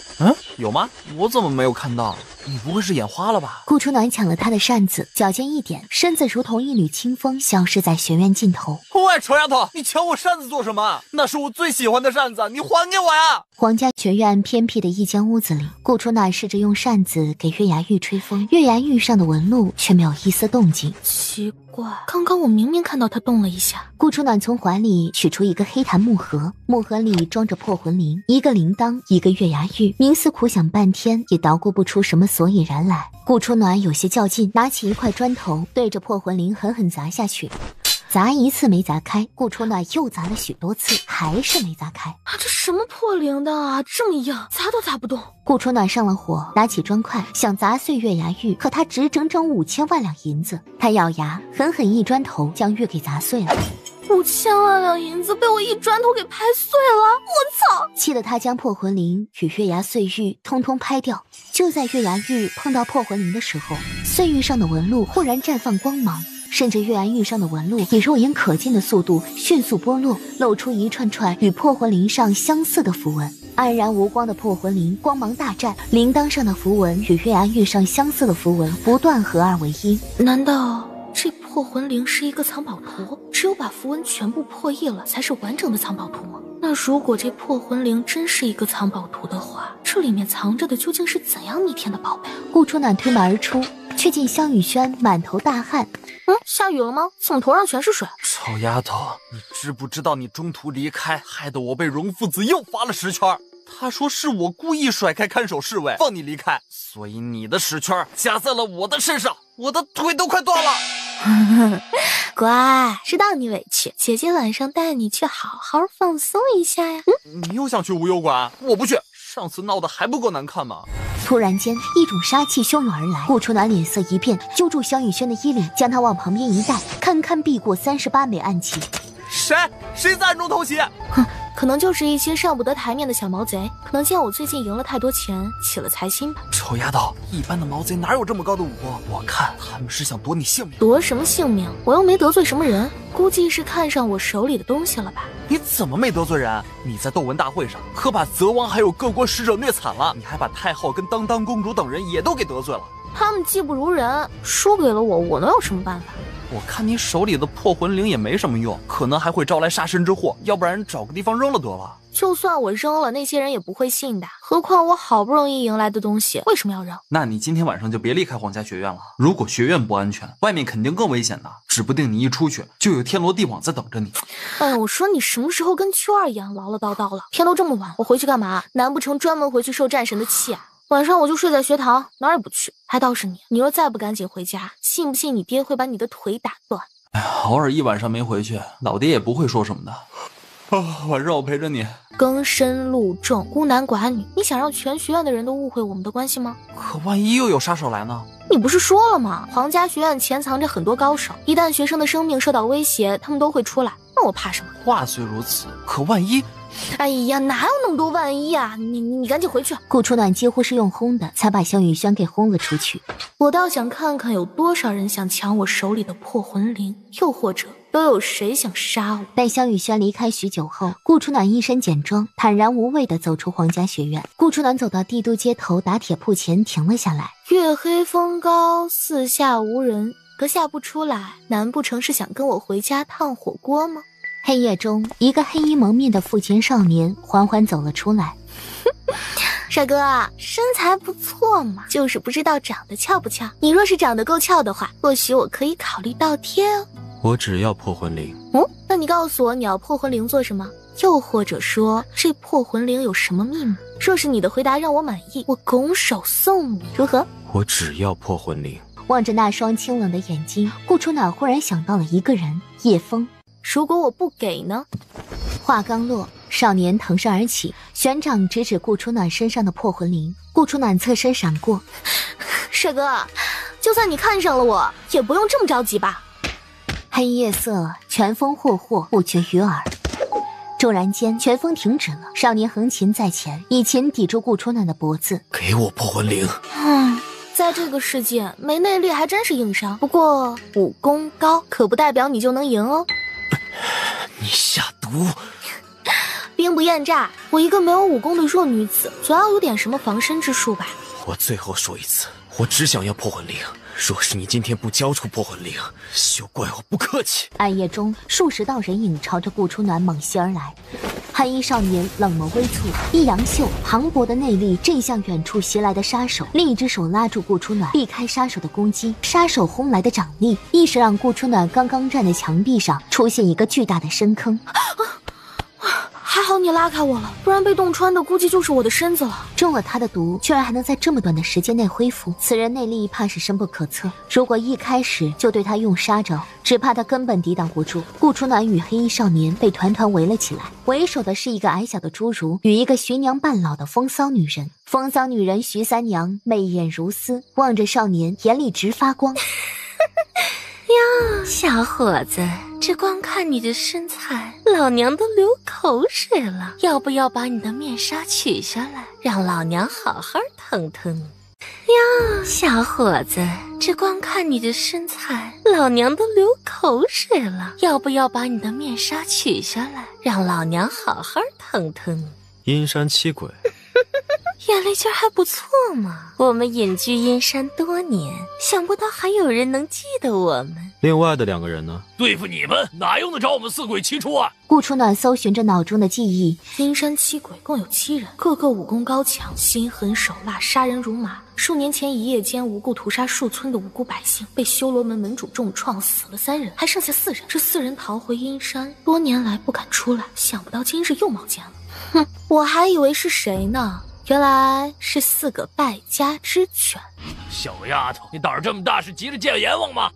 有吗？我怎么没有看到？你不会是眼花了吧？顾初暖抢了他的扇子，脚尖一点，身子如同一缕清风，消失在学院尽头。喂，臭丫头，你抢我扇子做什么？那是我最喜欢的扇子，你还给我呀！皇家学院偏僻的一间屋子里，顾初暖试着用扇子给月牙玉吹风，月牙玉上的纹路却没有一丝动静。奇怪，刚刚我明明看到它动了一下。顾初暖从怀里取出一个黑檀木盒，木盒里装着破魂铃，一个铃铛，一个月牙玉。冥思苦想半天，也捣鼓不出什么所以然来。顾初暖有些较劲，拿起一块砖头，对着破魂铃狠狠砸下去。砸一次没砸开，顾初暖又砸了许多次，还是没砸开。这什么破铃铛啊，这么硬，砸都砸不动。顾初暖上了火，拿起砖块想砸碎月牙玉，可他值整整5000万两银子。他咬牙，狠狠一砖头将玉给砸碎了。5000万两银子被我一砖头给拍碎了，我操！气得他将破魂铃与月牙碎玉通通拍掉。就在月牙玉碰到破魂铃的时候，碎玉上的纹路忽然绽放光芒，甚至月牙玉上的纹路以肉眼可见的速度迅速剥落，露出一串串与破魂铃上相似的符文。黯然无光的破魂铃光芒大绽，铃铛上的符文与月牙玉上相似的符文不断合二为一。难道这破魂铃是一个藏宝图？只有把符文全部破译了，才是完整的藏宝图吗？那如果这破魂铃真是一个藏宝图的话，这里面藏着的究竟是怎样逆天的宝贝？顾初暖推门而出，却见萧雨轩满头大汗。下雨了吗？怎么头上全是水？臭丫头，你知不知道你中途离开，害得我被荣父子又罚了10圈。他说是我故意甩开看守侍卫放你离开，所以你的10圈加在了我的身上，我的腿都快断了。乖，知道你委屈，姐姐晚上带你去好好放松一下呀。你又想去无忧馆？我不去，上次闹得还不够难看吗？突然间，一种杀气汹涌而来，顾初暖脸色一变，揪住萧雨轩的衣领，将他往旁边一带，堪堪避过38枚暗器。谁在暗中偷袭？可能就是一些上不得台面的小毛贼，可能见我最近赢了太多钱，起了财心吧。臭丫头，一般的毛贼哪有这么高的武功？我看他们是想夺你性命。夺什么性命？我又没得罪什么人，估计是看上我手里的东西了吧。你怎么没得罪人？你在斗文大会上可把泽王还有各国使者虐惨了，你还把太后跟当当公主等人也都给得罪了。他们技不如人，输给了我，我能有什么办法？我看你手里的破魂铃也没什么用，可能还会招来杀身之祸，要不然找个地方扔了得了。就算我扔了，那些人也不会信的。何况我好不容易赢来的东西，为什么要扔？那你今天晚上就别离开皇家学院了。如果学院不安全，外面肯定更危险的，指不定你一出去就有天罗地网在等着你。哎呀，我说你什么时候跟秋儿一样唠唠叨叨了？天都这么晚，我回去干嘛？难不成专门回去受战神的气啊？晚上我就睡在学堂，哪儿也不去。还倒是你若再不赶紧回家，信不信你爹会把你的腿打断？哎呀，偶尔一晚上没回去，老爹也不会说什么的。晚上我陪着你。更深路重，孤男寡女，你想让全学院的人都误会我们的关系吗？可万一又有杀手来呢？你不是说了吗？皇家学院潜藏着很多高手，一旦学生的生命受到威胁，他们都会出来。那我怕什么？话虽如此，可万一……哎呀，哪有那么多万一啊！你赶紧回去。顾初暖几乎是用轰的，才把萧雨轩给轰了出去。我倒想看看有多少人想抢我手里的破魂铃，又或者都有谁想杀我。待萧雨轩离开许久后，顾初暖一身简装，坦然无畏地走出皇家学院。顾初暖走到帝都街头打铁铺前停了下来。月黑风高，四下无人，阁下不出来，难不成是想跟我回家烫火锅吗？黑夜中，一个黑衣蒙面的富前少年缓缓走了出来。帅哥啊，身材不错嘛，就是不知道长得俏不俏。你若是长得够俏的话，或许我可以考虑倒贴哦。我只要破魂铃。哦，那你告诉我你要破魂铃做什么？又或者说这破魂铃有什么秘密？若是你的回答让我满意，我拱手送你，如何？我只要破魂铃。望着那双清冷的眼睛，顾初暖忽然想到了一个人，叶枫。如果我不给呢？话刚落，少年腾身而起，玄掌直指顾初暖身上的破魂铃。顾初暖侧身闪过。帅哥，就算你看上了我，也不用这么着急吧。黑夜色，拳风霍霍，不绝于耳。骤然间，拳风停止了，少年横琴在前，以琴抵住顾初暖的脖子。给我破魂铃。在这个世界，没内力还真是硬伤。不过武功高，可不代表你就能赢哦。你下毒！兵不厌诈，我一个没有武功的弱女子，总要有点什么防身之术吧。我最后说一次，我只想要破魂铃。若是你今天不交出破魂铃，休怪我不客气。暗夜中，数十道人影朝着顾初暖猛袭而来。黑衣少年冷眸微蹙，一扬袖，磅礴的内力震向远处袭来的杀手，另一只手拉住顾初暖，避开杀手的攻击。杀手轰来的掌力，一时让顾初暖刚刚站的墙壁上出现一个巨大的深坑。还好你拉开我了，不然被洞穿的估计就是我的身子了。中了他的毒，居然还能在这么短的时间内恢复，此人内力怕是深不可测。如果一开始就对他用杀招，只怕他根本抵挡不住。顾初暖与黑衣少年被团团围了起来，为首的是一个矮小的侏儒与一个徐娘半老的风骚女人。风骚女人徐三娘媚眼如丝，望着少年眼里直发光。哟，小伙子，这光看你的身材，老娘都流口水了。要不要把你的面纱取下来，让老娘好好疼疼你？哟，小伙子，这光看你的身材，老娘都流口水了。要不要把你的面纱取下来，让老娘好好疼疼你？阴山七鬼。眼力劲儿还不错嘛！我们隐居阴山多年，想不到还有人能记得我们。另外的2个人呢？对付你们哪用得着我们四鬼齐出啊？顾初暖搜寻着脑中的记忆，阴山七鬼共有7人，个个武功高强，心狠手辣，杀人如麻。数年前一夜间无故屠杀数村的无辜百姓，被修罗门门主重创，死了3人，还剩下4人。这4人逃回阴山，多年来不敢出来，想不到今日又冒尖了。哼，我还以为是谁呢，原来是4个败家之犬。小丫头，你胆儿这么大，是急着见阎王吗？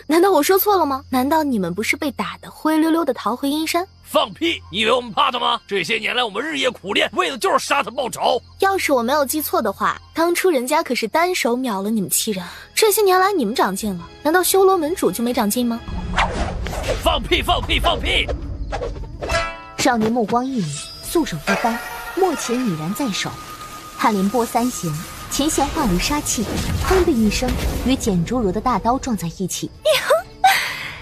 难道我说错了吗？难道你们不是被打得灰溜溜的逃回阴山？放屁！你以为我们怕他吗？这些年来我们日夜苦练，为的就是杀他报仇。要是我没有记错的话，当初人家可是单手秒了你们7人。这些年来你们长进了，难道修罗门主就没长进吗？放屁！放屁！放屁！少年目光一凛，素手一翻，墨琴已然在手，翰林拨3弦，琴弦化为杀气，砰的一声，与简竹如的大刀撞在一起。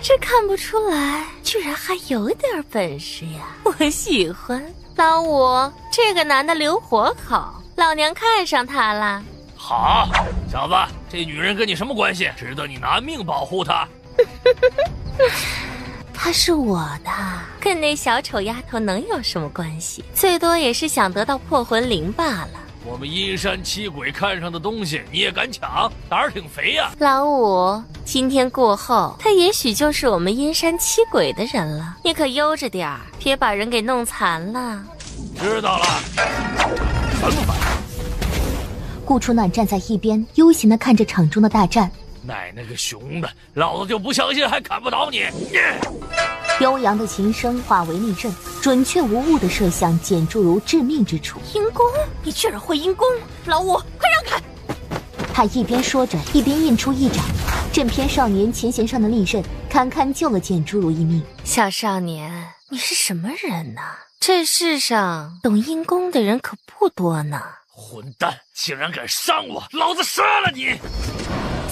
这看不出来，居然还有点本事呀！我喜欢。老五，这个男的留活好，老娘看上他了。好，小子，这女人跟你什么关系？值得你拿命保护她？她是我的，跟那小丑丫头能有什么关系？最多也是想得到破魂铃罢了。我们阴山七鬼看上的东西，你也敢抢？胆儿挺肥呀！老五，今天过后，他也许就是我们阴山七鬼的人了。你可悠着点儿，别把人给弄残了。知道了。烦不烦？顾初暖站在一边，悠闲地看着场中的大战。奶奶个熊的，老子就不相信还砍不倒你！悠扬的琴声化为利刃，准确无误地射向简竹如致命之处。阴功，你居然会阴功！老五，快让开！他一边说着，一边印出一掌，正偏少年琴弦上的利刃，堪堪救了简竹如一命。小少年，你是什么人呢？这世上懂阴功的人可不多呢。混蛋，竟然敢伤我，老子杀了你！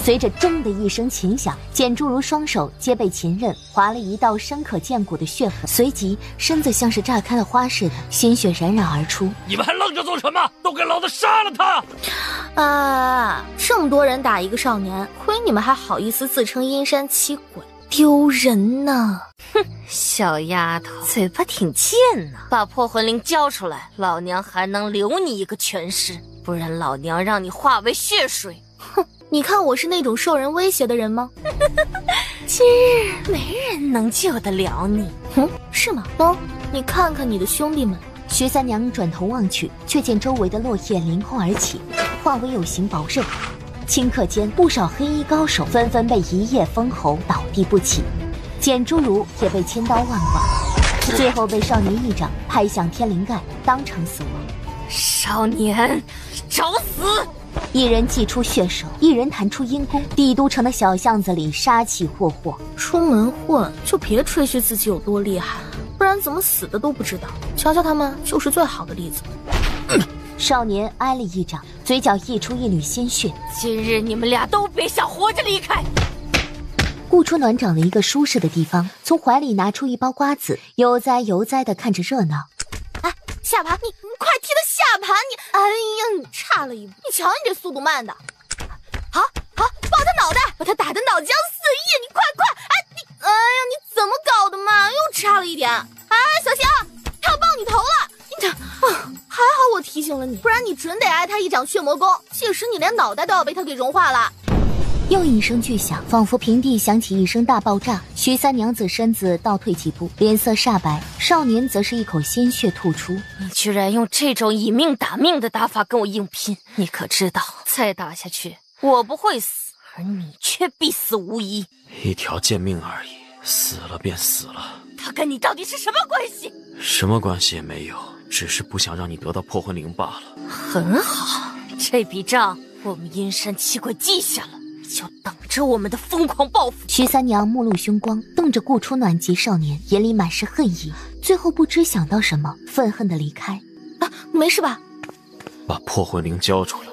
随着铮的一声琴响，简诸如双手皆被琴刃划了一道深可见骨的血痕，随即身子像是炸开了花似的，鲜血冉冉而出。你们还愣着做什么？都给老子杀了他！啊！这么多人打一个少年，亏你们还好意思自称阴山七鬼，丢人呐！哼，小丫头，嘴巴挺贱呐！把破魂灵交出来，老娘还能留你一个全尸，不然老娘让你化为血水！哼，你看我是那种受人威胁的人吗？今日没人能救得了你。是吗？喏，你看看你的兄弟们。徐三娘转头望去，却见周围的落叶凌空而起，化为有形薄刃。顷刻间，不少黑衣高手纷纷被一夜封喉，倒地不起。简诸如也被千刀万剐，最后被少年一掌拍向天灵盖，当场死亡。少年，找死！一人祭出血蛇，一人弹出阴功。帝都城的小巷子里杀气霍霍，出门混就别吹嘘自己有多厉害，不然怎么死的都不知道。瞧瞧他们就是最好的例子。少年挨了一掌，嘴角溢出一缕鲜血。今日你们俩都别想活着离开。顾初暖找了一个舒适的地方，从怀里拿出一包瓜子，悠哉悠哉地看着热闹。哎，下盘，你快踢他下盘！哎呀，你差了一步！你瞧你这速度慢的。好，爆他脑袋，把他打得脑浆四溢！你快！哎呀，你怎么搞的嘛？又差了一点！哎，小星，他要爆你头了！还好我提醒了你，不然你准得挨他一掌血魔功，届时你连脑袋都要被他给融化了。又一声巨响，仿佛平地响起一声大爆炸。徐三娘子身子倒退几步，脸色煞白；少年则是一口鲜血吐出。你居然用这种以命打命的打法跟我硬拼，你可知道，再打下去，我不会死，而你却必死无疑。一条贱命而已，死了便死了。他跟你到底是什么关系？什么关系也没有，只是不想让你得到破魂灵罢了。很好，这笔账我们阴山七鬼记下了，就等着我们的疯狂报复。徐三娘目露凶光，瞪着顾初暖及少年，眼里满是恨意。最后不知想到什么，愤恨地离开。啊，你没事吧？把破魂灵交出来。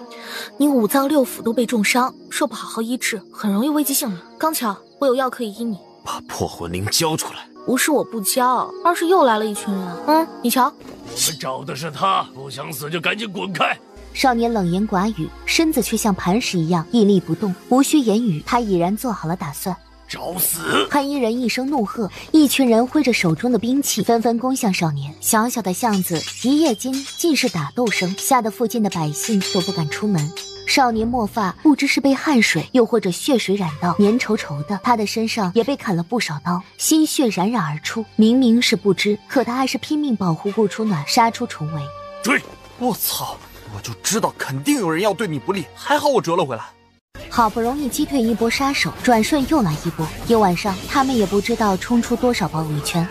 你五脏六腑都被重伤，若不好好医治，很容易危及性命。刚巧我有药可以医你。把破魂灵交出来。不是我不交，而是又来了一群人。你瞧，我找的是他，不想死就赶紧滚开。少年冷言寡语，身子却像磐石一样屹立不动，无需言语，他已然做好了打算。找死！黑衣人一声怒喝，一群人挥着手中的兵器，纷纷攻向少年。小小的巷子，一夜间尽是打斗声，吓得附近的百姓都不敢出门。少年末发不知是被汗水又或者血水染到，粘稠稠的，他的身上也被砍了不少刀，鲜血冉冉而出。明明是不知，可他还是拼命保护顾初暖，杀出重围。追！我操！我就知道肯定有人要对你不利，还好我折了回来。好不容易击退一波杀手，转瞬又来一波。一晚上，他们也不知道冲出多少包围圈。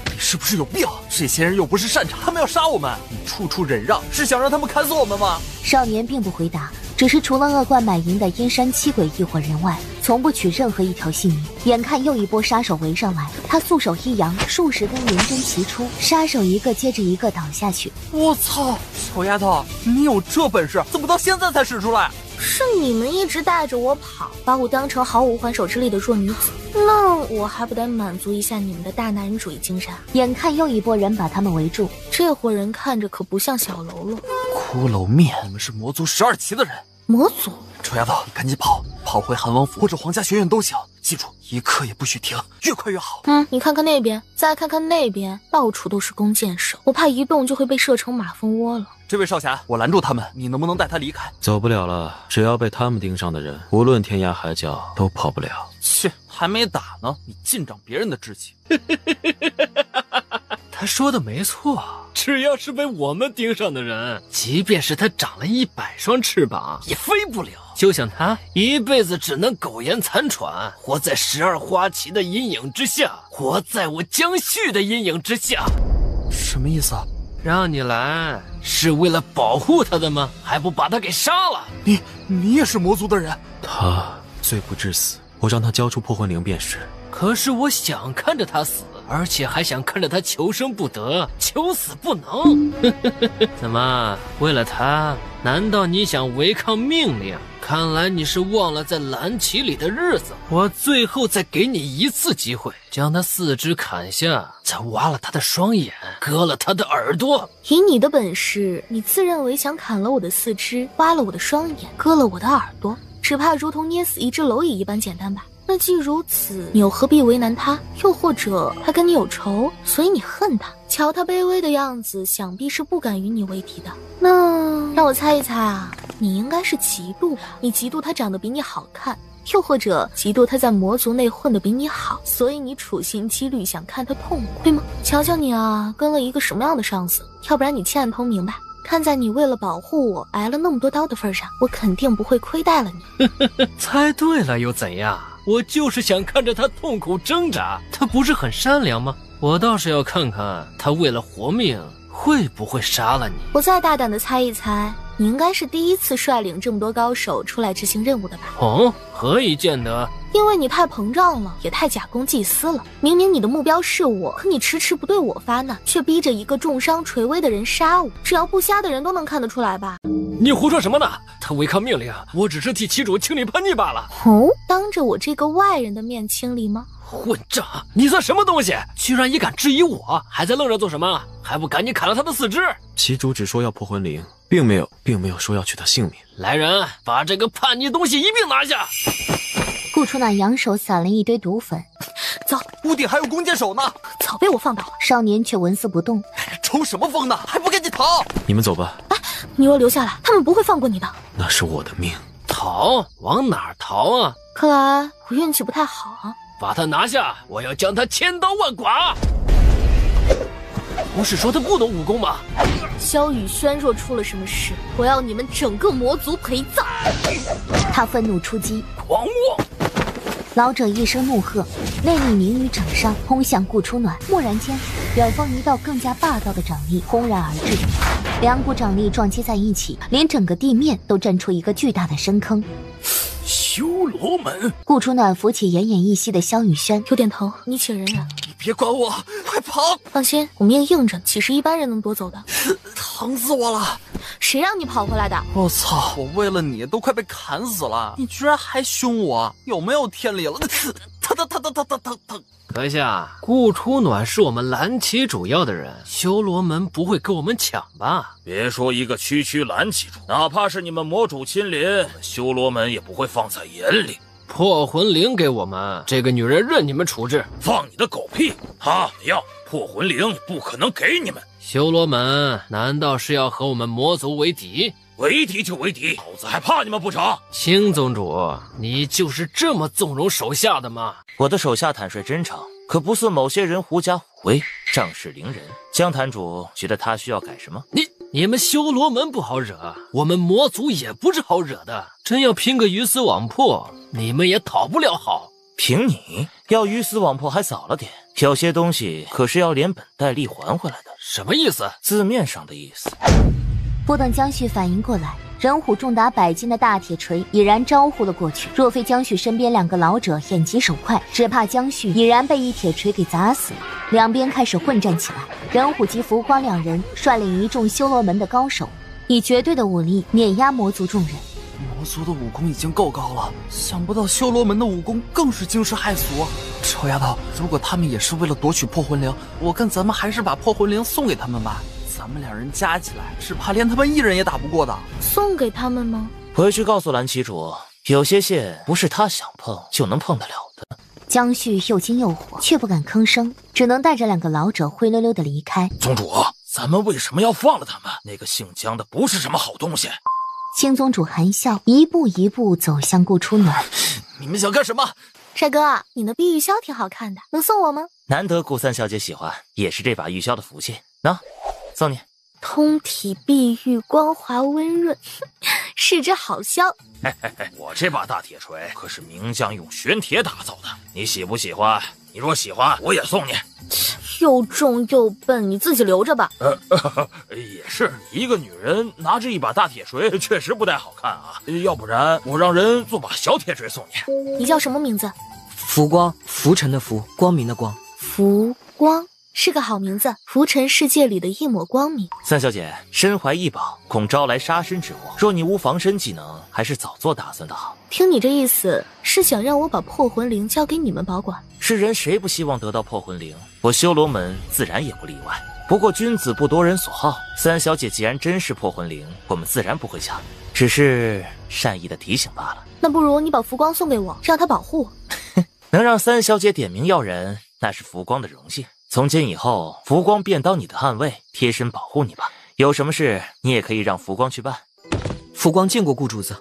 你是不是有病？这些人又不是擅长，他们要杀我们，你处处忍让，是想让他们砍死我们吗？少年并不回答，只是除了恶贯满盈的阴山七鬼一伙人外，从不取任何一条性命。眼看又一波杀手围上来，他素手一扬，数十根银针齐出，杀手一个接着一个倒下去。我操！小丫头，你有这本事，怎么到现在才使出来？是你们一直带着我跑，把我当成毫无还手之力的弱女子，那我还不得满足一下你们的大男人主义精神？眼看又一波人把他们围住，这伙人看着可不像小喽啰。骷髅面，你们是魔族12旗的人。魔族？臭丫头，你赶紧跑回韩王府或者皇家学院都行，记住，一刻也不许停，越快越好。你看看那边，再看看那边，到处都是弓箭手，我怕一动就会被射成马蜂窝了。这位少侠，我拦住他们，你能不能带他离开？走不了了，只要被他们盯上的人，无论天涯海角都跑不了。切，还没打呢，你尽长别人的志气。他说的没错，只要是被我们盯上的人，即便是他长了100双翅膀，也飞不了。就像他，一辈子只能苟延残喘，活在12花旗的阴影之下，活在我江旭的阴影之下。什么意思啊？让你来是为了保护他的吗？还不把他给杀了？你也是魔族的人？他罪不至死，我让他交出破魂灵便是。可是我想看着他死，而且还想看着他求生不得，求死不能。怎么，为了他，难道你想违抗命令，看来你是忘了在蓝旗里的日子。我最后再给你一次机会，将他四肢砍下，再挖了他的双眼，割了他的耳朵。以你的本事，你自认为想砍了我的四肢，挖了我的双眼，割了我的耳朵，只怕如同捏死一只蝼蚁一般简单吧？那既如此，你又何必为难他？又或者他跟你有仇，所以你恨他？瞧他卑微的样子，想必是不敢与你为敌的。那让我猜一猜啊，你应该是嫉妒吧？你嫉妒他长得比你好看，又或者嫉妒他在魔族内混得比你好，所以你处心积虑想看他痛苦，对吗？瞧瞧你啊，跟了一个什么样的上司？要不然你亲眼通明白。看在你为了保护我挨了那么多刀的份上，我肯定不会亏待了你。猜对了又怎样？我就是想看着他痛苦挣扎，他不是很善良吗？我倒是要看看他为了活命会不会杀了你。我再大胆的猜一猜，你应该是第一次率领这么多高手出来执行任务的吧？哦，何以见得？因为你太膨胀了，也太假公济私了。明明你的目标是我，可你迟迟不对我发难，却逼着一个重伤垂危的人杀我。只要不瞎的人都能看得出来吧？你胡说什么呢？他违抗命令，我只是替旗主清理叛逆罢了。哦，当着我这个外人的面清理吗？混账！你算什么东西？居然也敢质疑我？还在愣着做什么？还不赶紧砍了他的四肢！旗主只说要破魂灵，并没有说要取他性命。来人，把这个叛逆东西一并拿下！顾初暖扬手撒了一堆毒粉，走，屋顶还有弓箭手呢，早被我放倒。少年却纹丝不动，抽什么风呢？还不赶紧逃！你们走吧。哎，你若留下来，他们不会放过你的。那是我的命。逃？往哪儿逃啊？看来我运气不太好啊。把他拿下，我要将他千刀万剐。不是说他不懂武功吗？萧雨轩若出了什么事，我要你们整个魔族陪葬。他愤怒出击，狂妄！老者一声怒喝，内力凝于掌上，轰向顾初暖。蓦然间，远方一道更加霸道的掌力轰然而至，两股掌力撞击在一起，连整个地面都震出一个巨大的深坑。修罗门！顾初暖扶起奄奄一息的萧雨轩，有点疼，你且忍忍。你别管我，快跑！放心，我命硬着，岂是一般人能夺走的？疼死我了！谁让你跑回来的？我操！我为了你都快被砍死了，你居然还凶我，有没有天理了？疼！阁下，顾初暖是我们蓝旗主要的人，修罗门不会跟我们抢吧？别说一个区蓝旗主，哪怕是你们魔主亲临，修罗门也不会放在眼里。破魂灵给我们，这个女人任你们处置。放你的狗屁！他们要破魂灵，不可能给你们。修罗门难道是要和我们魔族为敌？为敌就为敌，老子还怕你们不成？青宗主，你就是这么纵容手下的吗？我的手下坦率真诚，可不似某些人狐假虎威、仗势凌人。江坛主觉得他需要改什么？你们修罗门不好惹，我们魔族也不是好惹的。真要拼个鱼死网破，你们也讨不了好。凭你要鱼死网破还早了点，有些东西可是要连本带利还回来的。什么意思？字面上的意思。不等江旭反应过来，人虎重达100斤的大铁锤已然招呼了过去。若非江旭身边两个老者眼疾手快，只怕江旭已然被一铁锤给砸死了。两边开始混战起来，人虎及浮光两人率领一众修罗门的高手，以绝对的武力碾压魔族众人。魔族的武功已经够高了，想不到修罗门的武功更是惊世骇俗。臭丫头，如果他们也是为了夺取破魂灵，我看咱们还是把破魂灵送给他们吧。咱们两人加起来，只怕连他们一人也打不过的。送给他们吗？回去告诉蓝旗主，有些线不是他想碰就能碰得了的。江旭又惊又火，却不敢吭声，只能带着两个老者灰溜溜的离开。宗主，咱们为什么要放了他们？那个姓江的不是什么好东西。青宗主含笑，一步一步走向顾初暖。你们想干什么？帅哥，你的碧玉箫挺好看的，能送我吗？难得顾三小姐喜欢，也是这把玉箫的福气。喏，送你。通体碧玉，光滑温润，是只好箫。我这把大铁锤可是名将用玄铁打造的，你喜不喜欢？你若喜欢，我也送你。又重又笨，你自己留着吧。也是，一个女人拿着一把大铁锤，确实不太好看啊。要不然我让人做把小铁锤送你。你叫什么名字？浮光，浮尘的浮，光明的光。浮光。是个好名字，浮尘世界里的一抹光明。三小姐身怀异宝，恐招来杀身之祸。若你无防身技能，还是早做打算的好。听你这意思，是想让我把破魂灵交给你们保管？世人谁不希望得到破魂灵？我修罗门自然也不例外。不过君子不夺人所好，三小姐既然真是破魂灵，我们自然不会抢，只是善意的提醒罢了。那不如你把浮光送给我，让他保护我。能让三小姐点名要人，那是浮光的荣幸。从今以后，浮光便当你的暗卫，贴身保护你吧。有什么事，你也可以让浮光去办。浮光见过顾主子。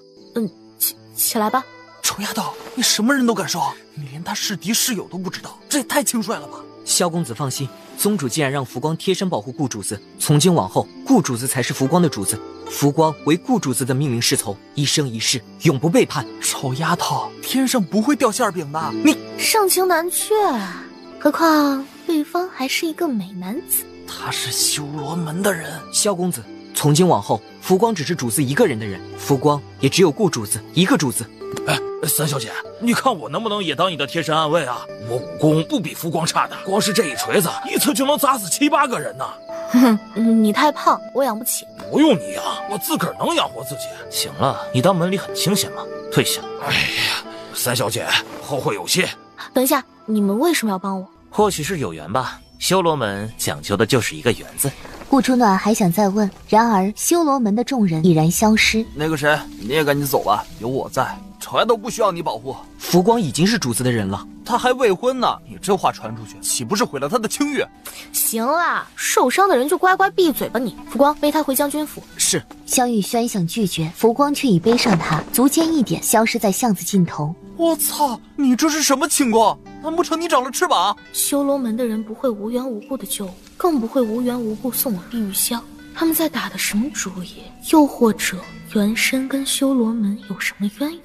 起来吧。臭丫头，你什么人都敢说，你连他是敌是友都不知道，这也太轻率了吧！萧公子放心，宗主既然让浮光贴身保护顾主子，从今往后，顾主子才是浮光的主子，浮光为顾主子的命令是从，一生一世永不背叛。臭丫头，天上不会掉馅饼的，你盛情难却啊！何况对方还是一个美男子。他是修罗门的人。萧公子，从今往后，浮光只是主子一个人的人，浮光也只有顾主子一个主子。哎，三小姐，你看我能不能也当你的贴身暗卫啊？我武功不比浮光差的，光是这一锤子，一次就能砸死7、8个人呢。哼，你太胖，我养不起。不用你养，我自个儿能养活自己。行了，你当门里很清闲吗？退下。哎呀，三小姐，后会有期。等一下，你们为什么要帮我？或许是有缘吧。修罗门讲究的就是一个缘字。顾初暖还想再问，然而修罗门的众人已然消失。那个谁，你也赶紧走吧，有我在，丑丫头不需要你保护。浮光已经是主子的人了，他还未婚呢，你这话传出去，岂不是毁了他的清誉？行啦，受伤的人就乖乖闭嘴吧你。浮光，背他回将军府。是。萧玉轩想拒绝，浮光却已背上他，足尖一点，消失在巷子尽头。我操，你这是什么情况？难不成你长了翅膀？修罗门的人不会无缘无故的救我，更不会无缘无故送我避雨宵。他们在打的什么主意？又或者原身跟修罗门有什么渊源？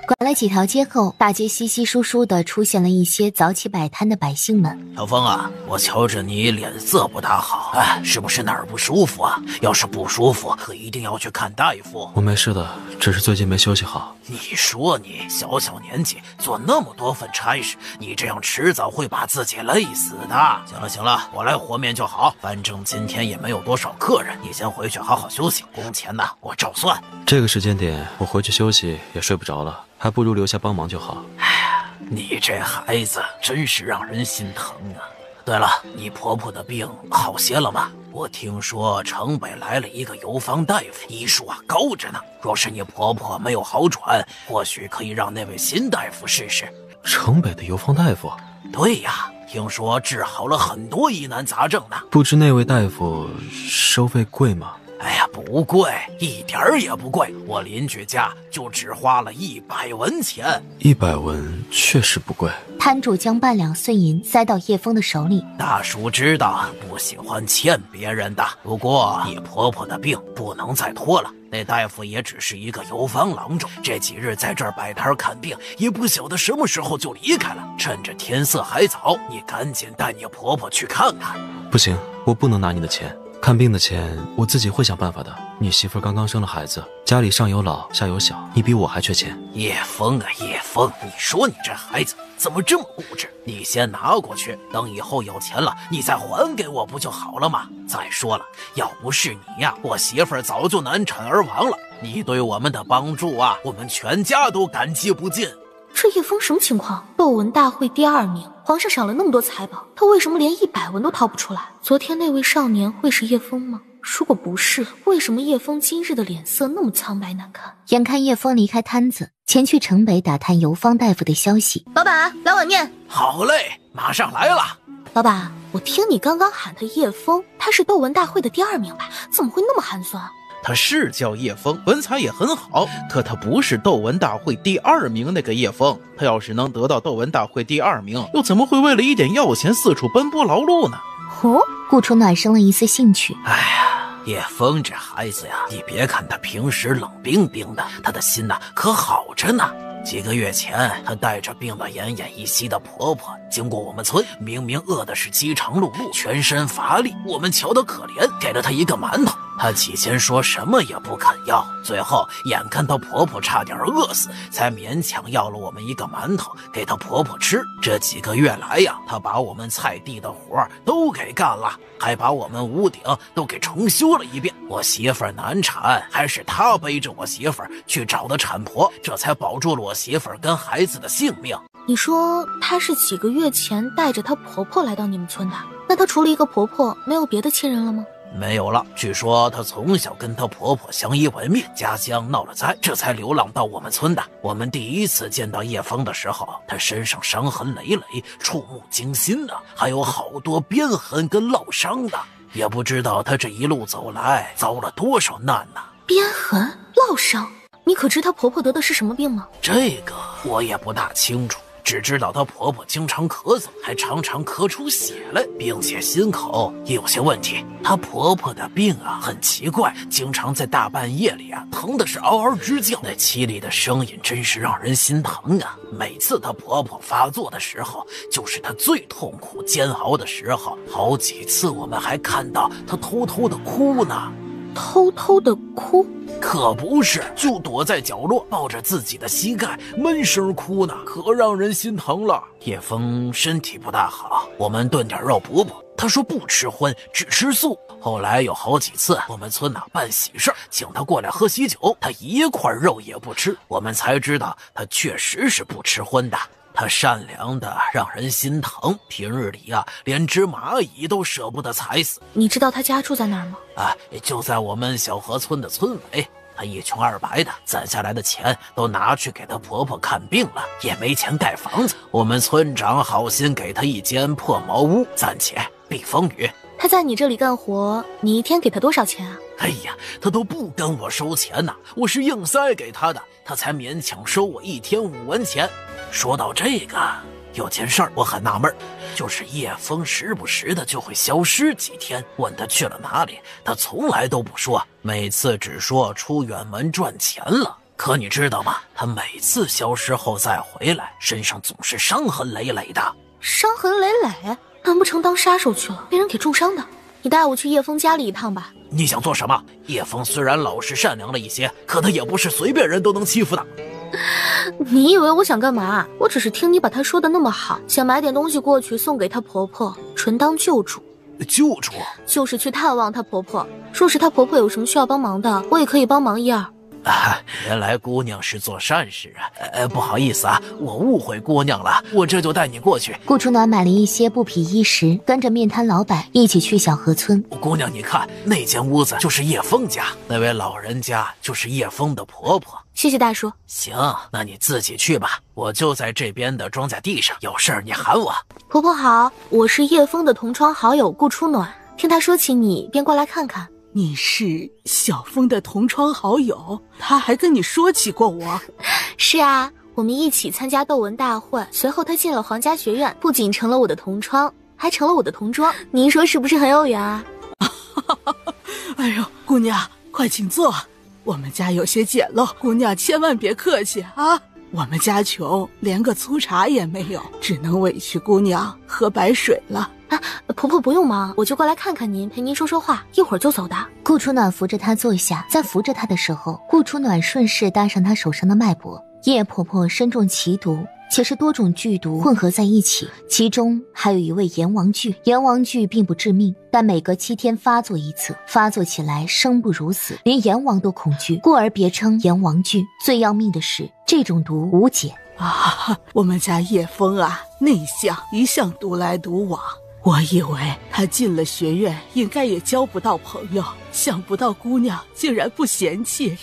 拐了几条街后，大街稀稀疏疏的出现了一些早起摆摊的百姓们。小风啊，我瞧着你脸色不大好，是不是哪儿不舒服啊？要是不舒服，可一定要去看大夫。我没事的，只是最近没休息好。你说你小年纪做那么多份差事，你这样迟早会把自己累死的。行了，我来和面就好，反正今天也没有多少客人，你先回去好好休息，工钱呢我照算。这个时间点我回去休息也睡不着了，还不如留下帮忙就好。你这孩子真是让人心疼啊。对了，你婆婆的病好些了吗？我听说城北来了一个游方大夫，医术高着呢。若是你婆婆没有好转，或许可以让那位新大夫试试。城北的游方大夫？对呀，听说治好了很多疑难杂症呢。不知那位大夫收费贵吗？哎呀，不贵，一点儿也不贵。我邻居家就只花了100文钱。100文确实不贵。摊主将半两碎银塞到叶枫的手里。大叔知道不喜欢欠别人的，不过你婆婆的病不能再拖了。那大夫也只是一个游方郎中，这几日在这儿摆摊看病，也不晓得什么时候就离开了。趁着天色还早，你赶紧带你婆婆去看看。不行，我不能拿你的钱。看病的钱我自己会想办法的。你媳妇刚刚生了孩子，家里上有老下有小，你比我还缺钱。叶枫啊叶枫，你说你这孩子怎么这么固执？你先拿过去，等以后有钱了你再还给我不就好了吗？再说了，要不是你呀，我媳妇早就难产而亡了。你对我们的帮助我们全家都感激不尽。这叶枫什么情况？斗文大会第2名，皇上赏了那么多财宝，他为什么连100文都掏不出来？昨天那位少年会是叶枫吗？如果不是，为什么叶枫今日的脸色那么苍白难看？眼看叶枫离开摊子，前去城北打探游方大夫的消息。老板，来碗面。好嘞，马上来了。老板，我听你刚刚喊他叶枫，他是斗文大会的第2名吧？怎么会那么寒酸？他是叫叶枫，文采也很好，可他不是斗文大会第2名那个叶枫。他要是能得到斗文大会第2名，又怎么会为了一点要钱四处奔波劳碌呢？顾初暖生了一丝兴趣。哎呀，叶枫这孩子呀，你别看他平时冷冰冰的，他的心可好着呢。几个月前，她带着病得奄奄一息的婆婆经过我们村，明明饿的是饥肠辘辘，全身乏力，我们瞧得可怜，给了她一个馒头。她起先说什么也不肯要，最后眼看她婆婆差点饿死，才勉强要了我们一个馒头给她婆婆吃。这几个月来呀，她把我们菜地的活都给干了，还把我们屋顶都给重修了一遍。我媳妇儿难产，还是她背着我媳妇儿去找的产婆，这才保住了我媳妇儿跟孩子的性命。你说她是几个月前带着她婆婆来到你们村的？那她除了一个婆婆，没有别的亲人了吗？没有了，据说她从小跟她婆婆相依为命，家乡闹了灾，这才流浪到我们村的。我们第一次见到叶枫的时候，她身上伤痕累累，触目惊心的，还有好多鞭痕跟烙伤的。也不知道她这一路走来遭了多少难呢。鞭痕、烙伤，你可知她婆婆得的是什么病吗？这个我也不大清楚。只知道她婆婆经常咳嗽，还常常咳出血来，并且心口也有些问题。她婆婆的病啊很奇怪，经常在大半夜里啊疼的是嗷嗷直叫，那凄厉的声音真是让人心疼啊。每次她婆婆发作的时候，就是她最痛苦煎熬的时候，好几次我们还看到她偷偷的哭呢。偷偷的哭？可不是，就躲在角落抱着自己的膝盖闷声哭呢，可让人心疼了。叶枫身体不大好，我们炖点肉补补，他说不吃荤，只吃素。后来有好几次我们村办喜事，请他过来喝喜酒，他一块肉也不吃，我们才知道他确实是不吃荤的。他善良的让人心疼，平日里啊连只蚂蚁都舍不得踩死。你知道他家住在哪儿吗？就在我们小河村的村委。她一穷二白的，攒下来的钱都拿去给她婆婆看病了，也没钱盖房子。我们村长好心给她一间破茅屋，暂且避风雨。她在你这里干活，你一天给她多少钱啊？哎呀，她都不跟我收钱呢，我是硬塞给她的，她才勉强收我一天5文钱。说到这个，有件事儿我很纳闷，就是叶枫时不时的就会消失几天，问他去了哪里，他从来都不说，每次只说出远门赚钱了。可你知道吗？他每次消失后再回来，身上总是伤痕累累的。伤痕累累？难不成当杀手去了，被人给重伤的？你带我去叶枫家里一趟吧。你想做什么？叶枫虽然老实善良了一些，可他也不是随便人都能欺负的。你以为我想干嘛？我只是听你把她说的那么好，想买点东西过去送给她婆婆，纯当救助。救助？就是去探望她婆婆，说是她婆婆有什么需要帮忙的，我也可以帮忙一二。原来姑娘是做善事啊！不好意思啊，我误会姑娘了，我这就带你过去。顾初暖买了一些布匹衣食，跟着面摊老板一起去小河村。姑娘，你看那间屋子就是叶枫家，那位老人家就是叶枫的婆婆。谢谢大叔。行，那你自己去吧，我就在这边的庄稼地上，有事儿你喊我。婆婆好，我是叶枫的同窗好友顾初暖，听他说起你，便过来看看。你是小枫的同窗好友，他还跟你说起过我。是啊，我们一起参加斗文大会，随后他进了皇家学院，不仅成了我的同窗，还成了我的同桌。您说是不是很有缘啊？哎呦，姑娘，快请坐，我们家有些简陋，姑娘千万别客气啊。我们家穷，连个粗茶也没有，只能委屈姑娘喝白水了。婆婆不用忙，我就过来看看您，陪您说说话，一会儿就走的。顾初暖扶着她坐下，在扶着她的时候，顾初暖顺势搭上她手上的脉搏。叶婆婆身中奇毒，且是多种剧毒混合在一起，其中还有一味阎王剧。阎王剧并不致命，但每隔7天发作一次，发作起来生不如死，连阎王都恐惧，故而别称阎王剧。最要命的是，这种毒无解啊！我们家叶枫啊，内向，一向独来独往。我以为他进了学院应该也交不到朋友，想不到姑娘竟然不嫌弃。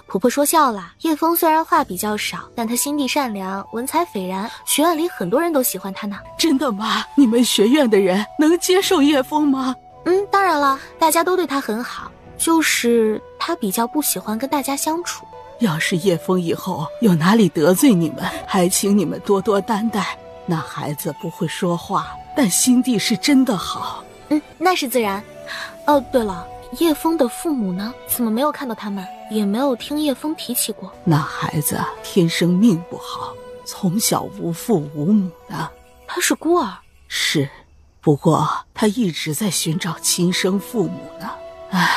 婆婆说笑了，叶枫虽然话比较少，但她心地善良，文采斐然，学院里很多人都喜欢她呢。真的吗？你们学院的人能接受叶枫吗？当然了，大家都对她很好，就是她比较不喜欢跟大家相处。要是叶枫以后有哪里得罪你们，还请你们多多担待。那孩子不会说话，但心地是真的好。那是自然。哦，对了，叶枫的父母呢？怎么没有看到他们，也没有听叶枫提起过？那孩子天生命不好，从小无父无母的。他是孤儿？是，不过他一直在寻找亲生父母呢。唉，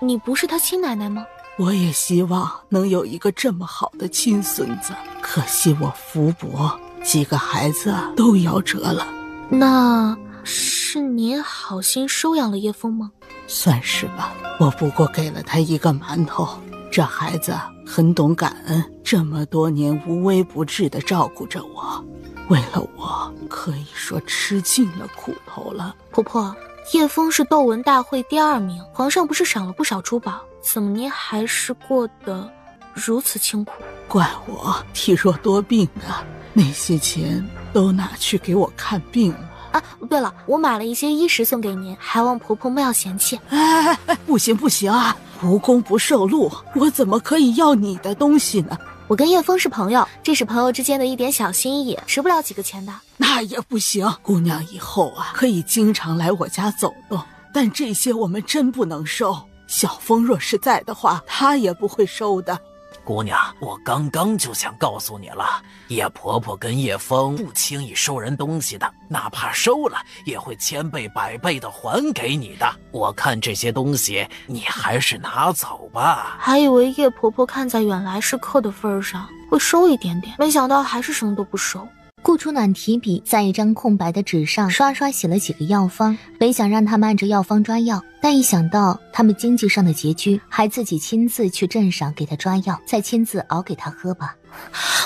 你不是他亲奶奶吗？我也希望能有一个这么好的亲孙子，可惜我福薄，几个孩子都夭折了。那是您好心收养了叶枫吗？算是吧，我不过给了他一个馒头。这孩子很懂感恩，这么多年无微不至地照顾着我，为了我可以说吃尽了苦头了。婆婆，叶枫是斗文大会第2名，皇上不是赏了不少珠宝，怎么您还是过得如此清苦？怪我体弱多病的，那些钱都拿去给我看病了。啊，对了，我买了一些衣食送给您，还望婆婆莫要嫌弃。哎，不行不行啊，无功不受禄，我怎么可以要你的东西呢？我跟叶枫是朋友，这是朋友之间的一点小心意，值不了几个钱的。那也不行，姑娘以后啊可以经常来我家走动，但这些我们真不能收。小枫若是在的话，她也不会收的。姑娘，我刚刚就想告诉你了，叶婆婆跟叶枫不轻易收人东西的，哪怕收了，也会千倍百倍的还给你的。我看这些东西，你还是拿走吧。还以为叶婆婆看在远来是客的份上，会收一点点，没想到还是什么都不收。顾初暖提笔在一张空白的纸上刷刷写了几个药方，本想让他们按着药方抓药，但一想到他们经济上的拮据，还自己亲自去镇上给他抓药，再亲自熬给他喝吧。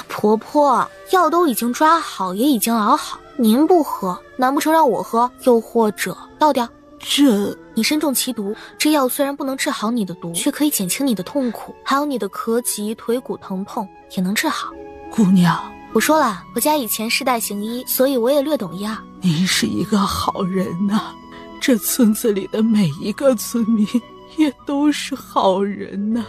婆婆，药都已经抓好，也已经熬好，您不喝，难不成让我喝？又或者倒掉？你身中奇毒，这药虽然不能治好你的毒，却可以减轻你的痛苦，还有你的咳疾、腿骨疼痛也能治好。姑娘，我说了，我家以前世代行医，所以我也略懂药。您是一个好人呐，这村子里的每一个村民也都是好人呐。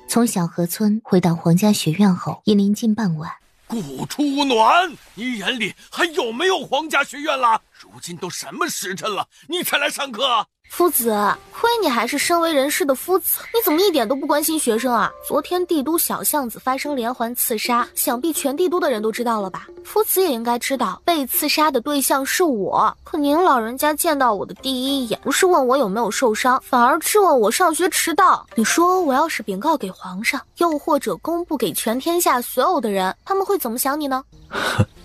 从小河村回到皇家学院后，已临近傍晚。顾初暖，你眼里还有没有皇家学院了？如今都什么时辰了，你才来上课？夫子，亏你还是身为人师的夫子，你怎么一点都不关心学生啊？昨天帝都小巷子发生连环刺杀，想必全帝都的人都知道了吧？夫子也应该知道，被刺杀的对象是我。可您老人家见到我的第一眼，不是问我有没有受伤，反而质问我上学迟到。你说我要是禀告给皇上，又或者公布给全天下所有的人，他们会怎么想你呢？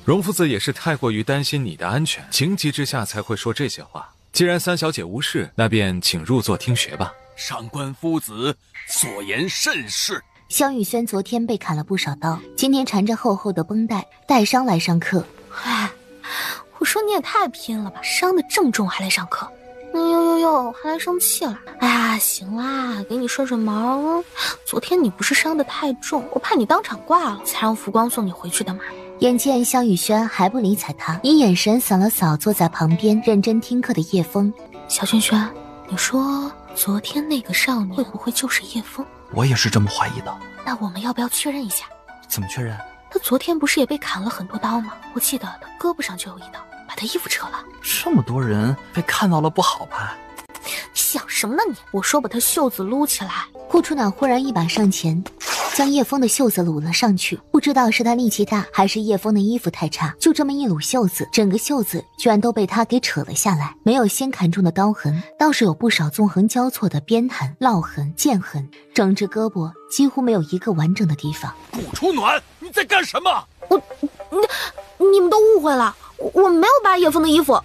荣夫子也是太过于担心你的安全，情急之下才会说这些话。既然三小姐无事，那便请入座听学吧。上官夫子所言甚是。萧雨轩昨天被砍了不少刀，今天缠着厚厚的绷带，带伤来上课。哎，我说你也太拼了吧，伤得这么重还来上课？哟，还来生气了？哎呀，行啦，给你顺顺毛。昨天你不是伤得太重，我怕你当场挂了，才让福光送你回去的嘛。眼见萧雨轩还不理睬他，以眼神扫了扫坐在旁边认真听课的叶枫。小轩轩，你说昨天那个少年会不会就是叶枫？我也是这么怀疑的。那我们要不要确认一下？怎么确认？他昨天不是也被砍了很多刀吗？我记得他胳膊上就有一刀，把他衣服扯了。这么多人被看到了不好吧？你想什么呢你？我说把他袖子撸起来。顾初暖忽然一把上前，将叶枫的袖子撸了上去。不知道是他力气大，还是叶枫的衣服太差，就这么一撸袖子，整个袖子居然都被他给扯了下来。没有先砍中的刀痕，倒是有不少纵横交错的鞭痕、烙痕、剑痕，整只胳膊几乎没有一个完整的地方。顾初暖，你在干什么？你们都误会了，我没有扒叶枫的衣服，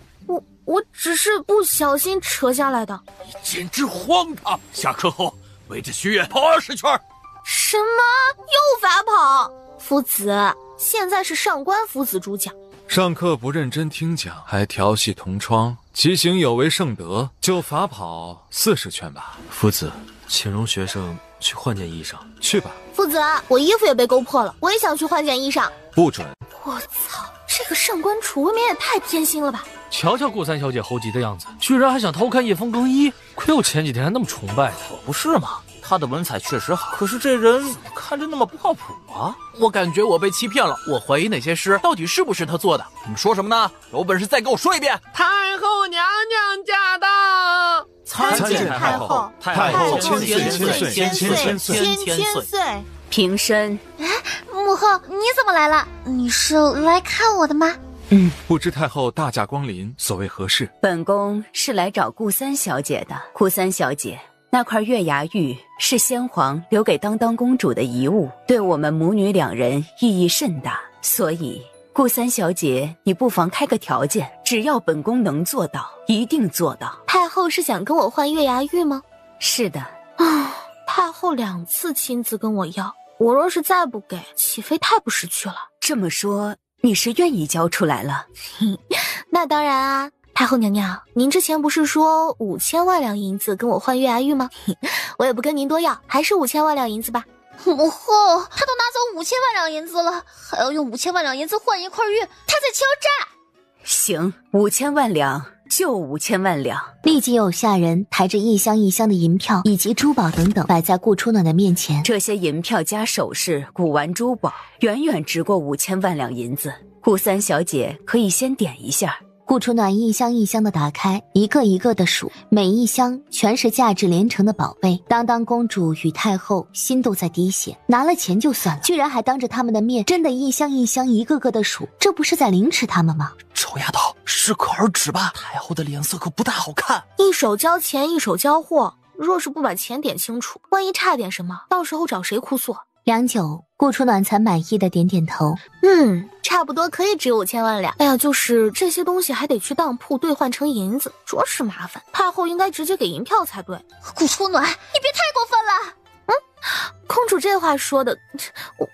我只是不小心扯下来的。你简直荒唐！下课后围着学院跑20圈。什么？又罚跑？夫子，现在是上官夫子主讲。上课不认真听讲，还调戏同窗，其行有违圣德，就罚跑40圈吧。夫子，请容学生去换件衣裳。去吧。夫子，我衣服也被勾破了，我也想去换件衣裳。不准！我操，这个上官楚未免也太偏心了吧！瞧瞧顾三小姐猴急的样子，居然还想偷看叶枫更衣，亏我前几天还那么崇拜她。不是嘛？他的文采确实好，可是这人看着那么不靠谱啊！我感觉我被欺骗了，我怀疑那些诗到底是不是他做的？你们说什么呢？有本事再给我说一遍！太后娘娘驾到！参见太后！太后千岁！平身。母后，你怎么来了？你是来看我的吗？不知太后大驾光临，所谓何事？本宫是来找顾三小姐的。顾三小姐，那块月牙玉是先皇留给当当公主的遗物，对我们母女两人意义甚大，所以顾三小姐，你不妨开个条件，只要本宫能做到，一定做到。太后是想跟我换月牙玉吗？是的。太后2次亲自跟我要，我若是再不给，岂非太不识趣了？这么说，你是愿意交出来了？那当然啊。太后娘娘，您之前不是说5000万两银子跟我换月牙玉吗？我也不跟您多要，还是5000万两银子吧。母后，他都拿走5000万两银子了，还要用5000万两银子换一块玉，他在敲诈。行，5000万两就5000万两。立即有下人抬着一箱一箱的银票以及珠宝等等摆在顾初暖的面前。这些银票加首饰、古玩珠宝，远远值过5000万两银子。顾三小姐可以先点一下。顾初暖一箱一箱的打开，一个一个的数，每一箱全是价值连城的宝贝。当当公主与太后心都在滴血，拿了钱就算了，居然还当着他们的面真的一箱一箱一个个的数，这不是在凌迟他们吗？丑丫头，适可而止吧，太后的脸色可不大好看。一手交钱一手交货，若是不把钱点清楚，万一差点什么，到时候找谁哭诉？良久，顾初暖才满意的点点头。差不多可以值5000万两。哎呀，就是这些东西还得去当铺兑换成银子，着实麻烦。太后应该直接给银票才对。顾初暖，你别太过分了。公主这话说的，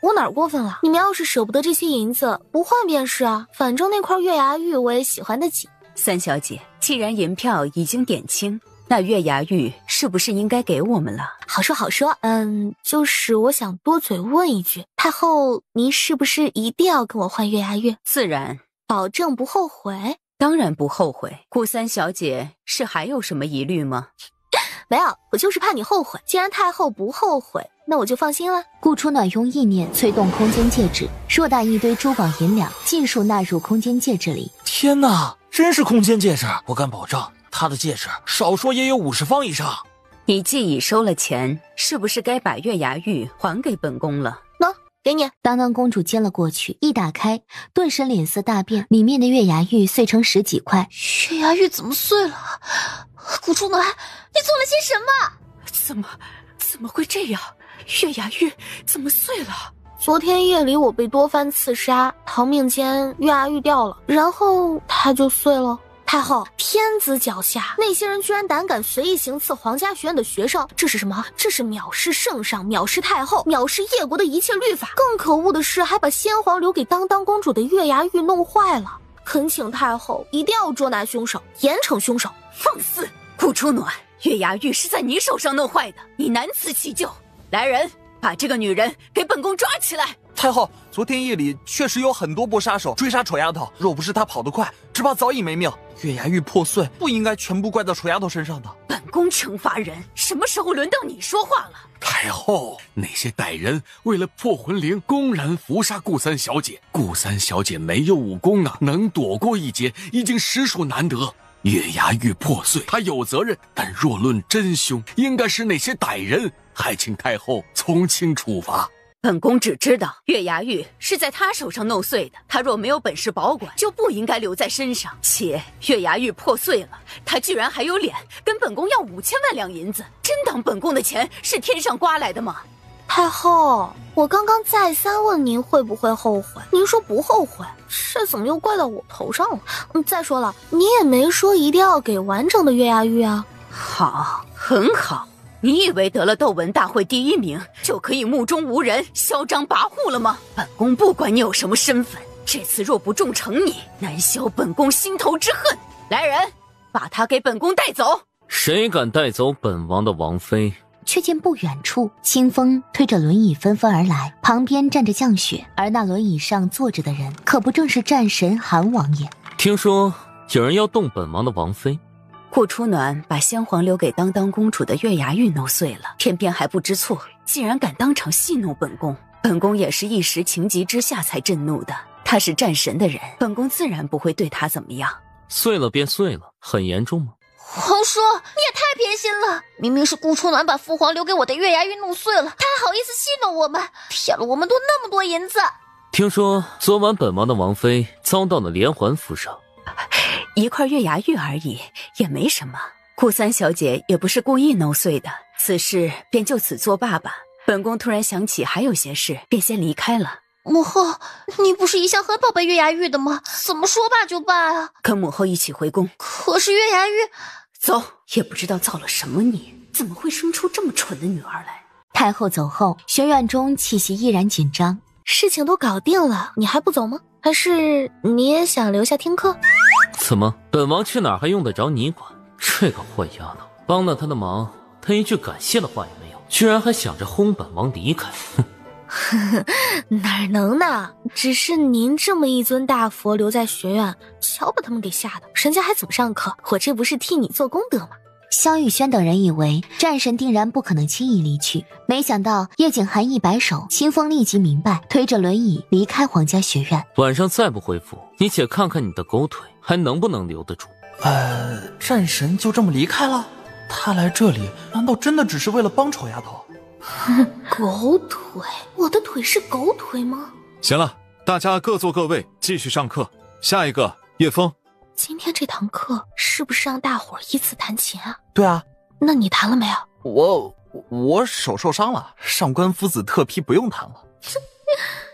我哪儿过分了？你们要是舍不得这些银子，不换便是啊。反正那块月牙玉我也喜欢得紧。三小姐，既然银票已经点清，那月牙玉是不是应该给我们了？好说好说，就是我想多嘴问一句，太后您是不是一定要跟我换月牙玉？自然，保证不后悔。当然不后悔。顾三小姐是还有什么疑虑吗？没有，我就是怕你后悔。既然太后不后悔，那我就放心了。顾初暖用意念催动空间戒指，硕大一堆珠宝银两尽数纳入空间戒指里。天哪，真是空间戒指！我敢保证，他的戒指少说也有50方以上。你既已收了钱，是不是该把月牙玉还给本宫了？喏，给你。当当公主接了过去，一打开，顿时脸色大变，里面的月牙玉碎成10几块。月牙玉怎么碎了？顾初暖，你做了些什么？怎么会这样？月牙玉怎么碎了？昨天夜里我被多番刺杀，逃命间月牙玉掉了，然后它就碎了。太后，天子脚下，那些人居然胆敢随意行刺皇家学院的学生，这是什么？这是藐视圣上，藐视太后，藐视叶国的一切律法。更可恶的是，还把先皇留给当当公主的月牙玉弄坏了。恳请太后一定要捉拿凶手，严惩凶手。放肆！顾初暖，月牙玉是在你手上弄坏的，你难辞其咎。来人，把这个女人给本宫抓起来！太后，昨天夜里确实有很多波杀手追杀丑丫头，若不是她跑得快，只怕早已没命。月牙玉破碎，不应该全部怪到丑丫头身上的。本宫惩罚人，什么时候轮到你说话了？太后，那些歹人为了破魂铃，公然伏杀顾三小姐。顾三小姐没有武功啊，能躲过一劫，已经实属难得。月牙玉破碎，她有责任，但若论真凶，应该是那些歹人，还请太后从轻处罚。本宫只知道月牙玉是在他手上弄碎的，他若没有本事保管，就不应该留在身上。且月牙玉破碎了，他居然还有脸跟本宫要5000万两银子，真当本宫的钱是天上刮来的吗？太后，我刚刚再三问您会不会后悔，您说不后悔，这怎么又怪到我头上了？再说了，你也没说一定要给完整的月牙玉啊。好，很好。你以为得了斗文大会第1名就可以目中无人、嚣张跋扈了吗？本宫不管你有什么身份，这次若不重惩你，难消本宫心头之恨。来人，把他给本宫带走。谁敢带走本王的王妃？却见不远处，清风推着轮椅纷纷而来，旁边站着降雪，而那轮椅上坐着的人，可不正是战神韩王爷？听说有人要动本王的王妃。顾初暖把先皇留给当当公主的月牙玉弄碎了，偏偏还不知错，竟然敢当场戏弄本宫。本宫也是一时情急之下才震怒的，他是战神的人，本宫自然不会对他怎么样。碎了便碎了，很严重吗？皇叔，你也太偏心了！明明是顾初暖把父皇留给我的月牙玉弄碎了，他还好意思戏弄我们，骗了我们那么多银子。听说昨晚本王的王妃遭到了连环辐射。一块月牙玉而已，也没什么。顾三小姐也不是故意弄碎的，此事便就此作罢吧。本宫突然想起还有些事，便先离开了。母后，你不是一向很宝贝月牙玉的吗？怎么说罢就罢啊？跟母后一起回宫。可是月牙玉，走，也不知道造了什么孽，怎么会生出这么蠢的女儿来？太后走后，学院中气息依然紧张。事情都搞定了，你还不走吗？还是你也想留下听课？怎么，本王去哪儿还用得着你管？这个坏丫头，帮了他的忙，他一句感谢的话也没有，居然还想着轰本王离开。哼，哪能呢？只是您这么一尊大佛留在学院，瞧把他们给吓的，人家还怎么上课？我这不是替你做功德吗？萧雨轩等人以为战神定然不可能轻易离去，没想到叶景寒一摆手，清风立即明白，推着轮椅离开皇家学院。晚上再不恢复，你且看看你的狗腿还能不能留得住。战神就这么离开了？他来这里难道真的只是为了帮丑丫头？狗腿？我的腿是狗腿吗？行了，大家各坐各位，继续上课。下一个，叶枫。今天这堂课是不是让大伙儿依次弹琴啊？对啊。那你弹了没有？我手受伤了，上官夫子特批不用弹了。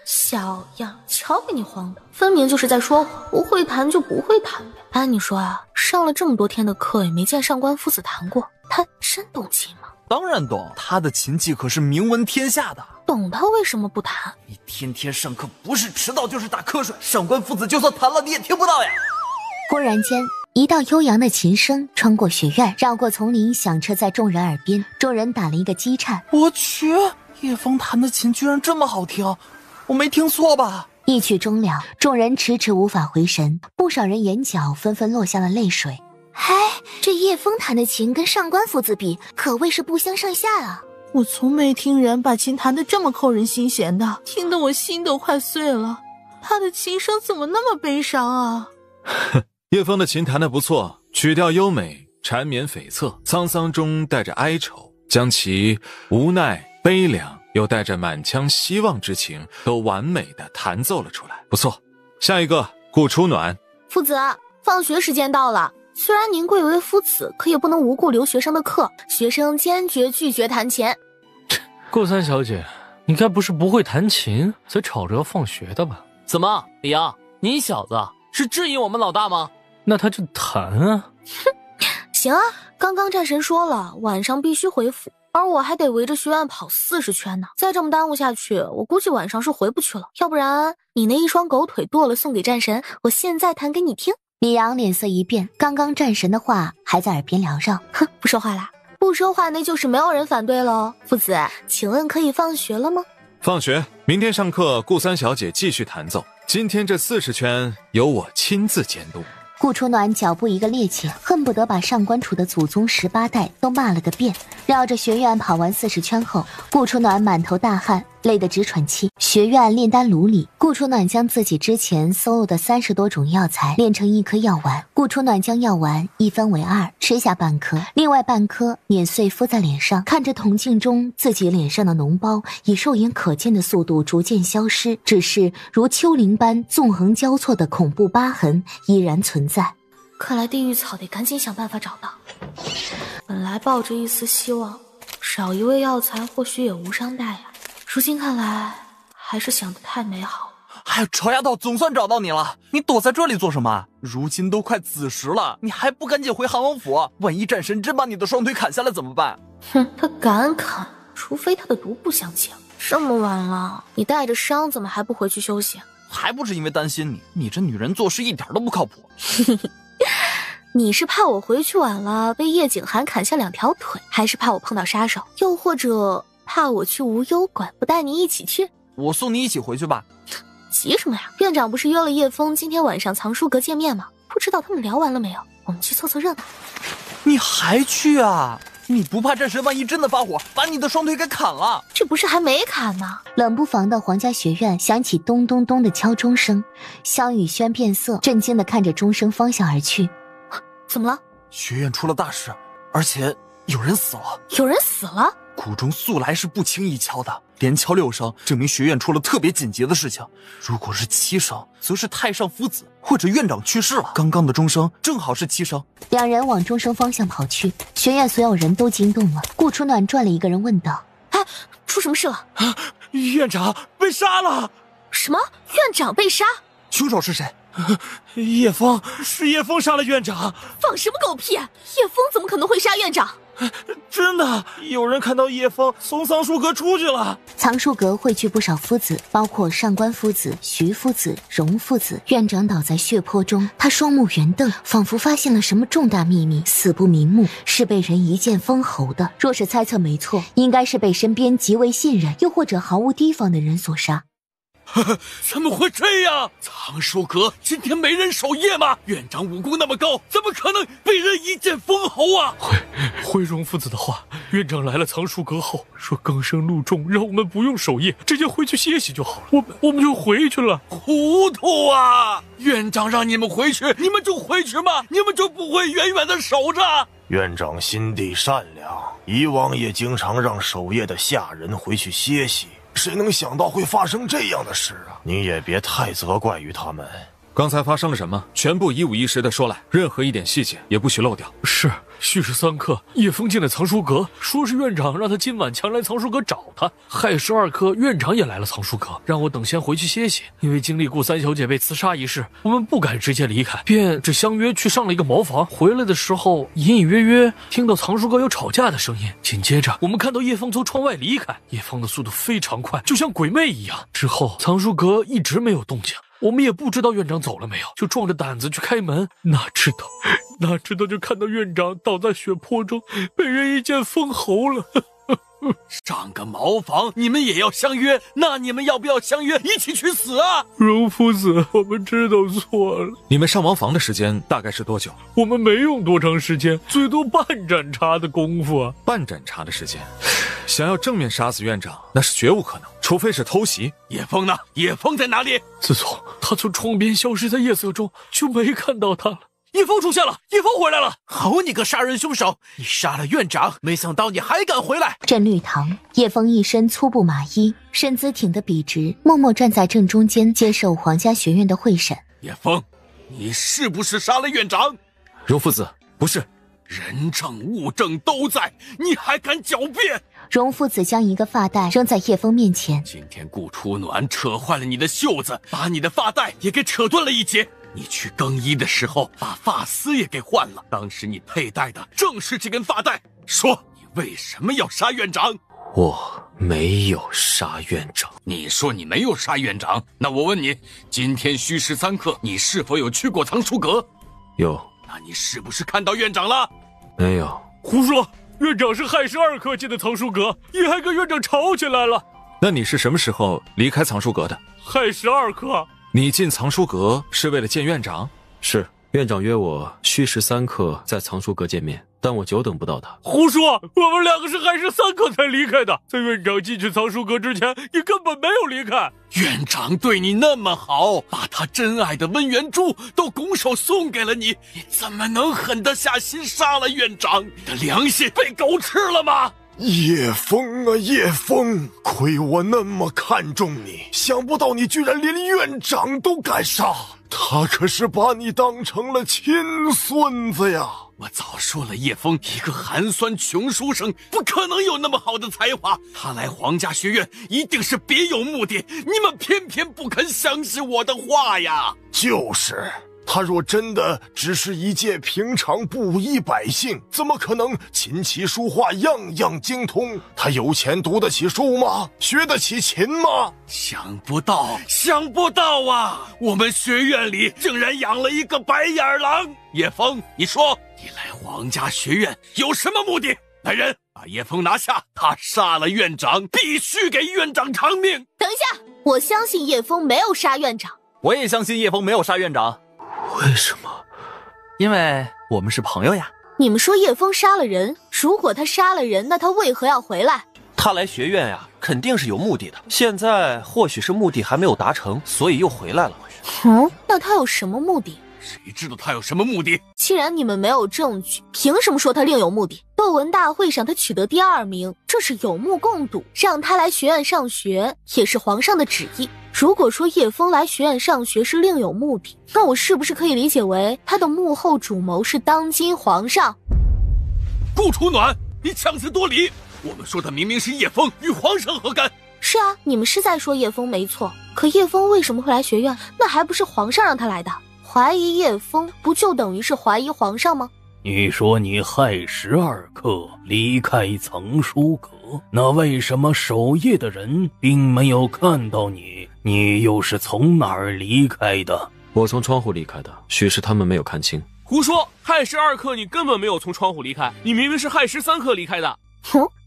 小样，瞧给你慌的，分明就是在说谎。不会弹就不会弹呗。按你说啊，上了这么多天的课也没见上官夫子弹过，他真懂琴吗？当然懂，他的琴技可是名闻天下的。懂他为什么不弹？你天天上课不是迟到就是打瞌睡，上官夫子就算弹了你也听不到呀。忽然间，一道悠扬的琴声穿过学院，绕过丛林，响彻在众人耳边。众人打了一个激颤。我去，叶枫弹的琴居然这么好听，我没听错吧？一曲终了，众人迟迟无法回神，不少人眼角纷纷落下了泪水。这叶枫弹的琴跟上官夫子比，可谓是不相上下啊！我从没听人把琴弹得这么扣人心弦的，听得我心都快碎了。他的琴声怎么那么悲伤啊？叶枫的琴弹得不错，曲调优美，缠绵悱恻，沧桑中带着哀愁，将其无奈、悲凉又带着满腔希望之情都完美地弹奏了出来。不错，下一个顾初暖。夫子，放学时间到了。虽然您贵为夫子，可也不能无故留学生的课，学生坚决拒绝弹琴。顾三小姐，你该不是不会弹琴才吵着要放学的吧？怎么，李阳，你小子是质疑我们老大吗？那他就弹啊。行啊，刚刚战神说了，晚上必须回府，而我还得围着学院跑40圈呢。再这么耽误下去，我估计晚上是回不去了。要不然，你那一双狗腿剁了送给战神，我现在弹给你听。李阳脸色一变，刚刚战神的话还在耳边缭绕。哼，不说话啦？不说话，那就是没有人反对喽。夫子，请问可以放学了吗？放学，明天上课，顾三小姐继续弹奏。今天这40圈由我亲自监督。顾初暖脚步一个趔趄，恨不得把上官楚的祖宗18代都骂了个遍。绕着学院跑完40圈后，顾初暖满头大汗，累得直喘气。学院炼丹炉里，顾初暖将自己之前搜录的30多种药材炼成一颗药丸。顾初暖将药丸一分为2，吃下半颗，另外半颗碾碎敷在脸上，看着铜镜中自己脸上的脓包以肉眼可见的速度逐渐消失，只是如丘陵般纵横交错的恐怖疤痕依然存在。看来地狱草得赶紧想办法找到。本来抱着一丝希望，少一味药材或许也无伤大雅。如今看来，还是想得太美好了。哎，丑丫头，总算找到你了！你躲在这里做什么？如今都快子时了，你还不赶紧回韩王府？万一战神真把你的双腿砍下来怎么办？哼，他敢砍，除非他的毒不相清。这么晚了，你带着伤怎么还不回去休息？还不是因为担心你，你这女人做事一点都不靠谱。你是怕我回去晚了被叶景寒砍下2条腿，还是怕我碰到杀手，又或者怕我去无忧馆不带你一起去？我送你一起回去吧。急什么呀？院长不是约了叶枫今天晚上藏书阁见面吗？不知道他们聊完了没有？我们去凑凑热闹。你还去啊？你不怕战神万一真的发火，把你的双腿给砍了？这不是还没砍吗？冷不防的皇家学院响起咚咚咚的敲钟声，萧雨轩变色，震惊地看着钟声方向而去。怎么了？学院出了大事，而且有人死了。有人死了？古钟素来是不轻易敲的，连敲6声，证明学院出了特别紧急的事情。如果是7声，则是太上夫子或者院长去世了。刚刚的钟声正好是7声。两人往钟声方向跑去，学院所有人都惊动了。顾楚暖转了一个人问道：“哎，出什么事了？院长被杀了！”什么？院长被杀？凶手是谁？叶枫，是叶枫杀了院长。放什么狗屁！叶枫怎么可能会杀院长？真的，有人看到叶枫从藏书阁出去了。藏书阁汇聚不少夫子，包括上官夫子、徐夫子、荣夫子。院长倒在血泊中，他双目圆瞪，仿佛发现了什么重大秘密，死不瞑目，是被人一剑封喉的。若是猜测没错，应该是被身边极为信任又或者毫无提防的人所杀。怎么会这样？藏书阁今天没人守夜吗？院长武功那么高，怎么可能被人一剑封喉啊？回荣夫子的话，院长来了藏书阁后说更生怒重，让我们不用守夜，直接回去歇息就好了。我们就回去了。糊涂啊！院长让你们回去，你们就回去吗？你们就不会远远的守着？院长心地善良，以往也经常让守夜的下人回去歇息。谁能想到会发生这样的事啊？你也别太责怪于他们。刚才发生了什么？全部一五一十的说来，任何一点细节也不许漏掉。是，戌时3刻，叶枫进了藏书阁，说是院长让他今晚强来藏书阁找他。亥时2刻，院长也来了藏书阁，让我等先回去歇息。因为经历顾三小姐被刺杀一事，我们不敢直接离开，便只相约去上了一个茅房。回来的时候，隐隐约约听到藏书阁有吵架的声音。紧接着，我们看到叶枫从窗外离开，叶枫的速度非常快，就像鬼魅一样。之后，藏书阁一直没有动静。我们也不知道院长走了没有，就壮着胆子去开门，哪知道就看到院长倒在血泊中，被人一剑封喉了。上个茅房你们也要相约，那你们要不要相约一起去死啊？荣夫子，我们知道错了。你们上茅房的时间大概是多久？我们没用多长时间，最多半盏茶的功夫啊。半盏茶的时间，想要正面杀死院长，那是绝无可能，除非是偷袭。叶枫呢？叶枫在哪里？自从他从窗边消失在夜色中，就没看到他了。叶枫出现了，叶枫回来了！好你个杀人凶手，你杀了院长，没想到你还敢回来！镇律堂，叶枫一身粗布麻衣，身姿挺得笔直，默默站在正中间接受皇家学院的会审。叶枫，你是不是杀了院长？荣夫子，不是。人证物证都在，你还敢狡辩？荣夫子将一个发带扔在叶枫面前。今天顾初暖扯坏了你的袖子，把你的发带也给扯断了一截。你去更衣的时候，把发丝也给换了。当时你佩戴的正是这根发带。说，你为什么要杀院长？我没有杀院长。你说你没有杀院长，那我问你，今天戌时3刻，你是否有去过藏书阁？有。那你是不是看到院长了？没有。胡说！院长是亥时2刻进的藏书阁，你还跟院长吵起来了。那你是什么时候离开藏书阁的？亥时2刻。你进藏书阁是为了见院长？是，院长约我戌时3刻在藏书阁见面，但我久等不到他。胡说！我们两个是亥时3刻才离开的，在院长进去藏书阁之前，你根本没有离开。院长对你那么好，把他珍爱的温元珠都拱手送给了你，你怎么能狠得下心杀了院长？你的良心被狗吃了吗？叶枫啊叶枫，亏我那么看重你，想不到你居然连院长都敢杀，他可是把你当成了亲孙子呀！我早说了，叶枫一个寒酸穷书生，不可能有那么好的才华，他来皇家学院一定是别有目的，你们偏偏不肯相信我的话呀！就是。他若真的只是一介平常布衣百姓，怎么可能琴棋书画样样精通？他有钱读得起书吗？学得起琴吗？想不到啊！我们学院里竟然养了一个白眼狼！叶枫，你说你来皇家学院有什么目的？来人，把叶枫拿下！他杀了院长，必须给院长偿命！等一下，我相信叶枫没有杀院长。我也相信叶枫没有杀院长。为什么？因为我们是朋友呀。你们说叶枫杀了人，如果他杀了人，那他为何要回来？他来学院呀，肯定是有目的的。现在或许是目的还没有达成，所以又回来了。那他有什么目的？谁知道他有什么目的？既然你们没有证据，凭什么说他另有目的？斗文大会上他取得第2名，这是有目共睹，让他来学院上学也是皇上的旨意。如果说叶枫来学院上学是另有目的，那我是不是可以理解为他的幕后主谋是当今皇上？顾楚暖，你强词夺理！我们说的明明是叶枫，与皇上何干？是啊，你们是在说叶枫没错，可叶枫为什么会来学院？那还不是皇上让他来的？怀疑叶枫，不就等于是怀疑皇上吗？你说你亥12刻离开藏书阁，那为什么守夜的人并没有看到你？你又是从哪儿离开的？我从窗户离开的，许是他们没有看清。胡说！亥12刻你根本没有从窗户离开，你明明是亥13刻离开的。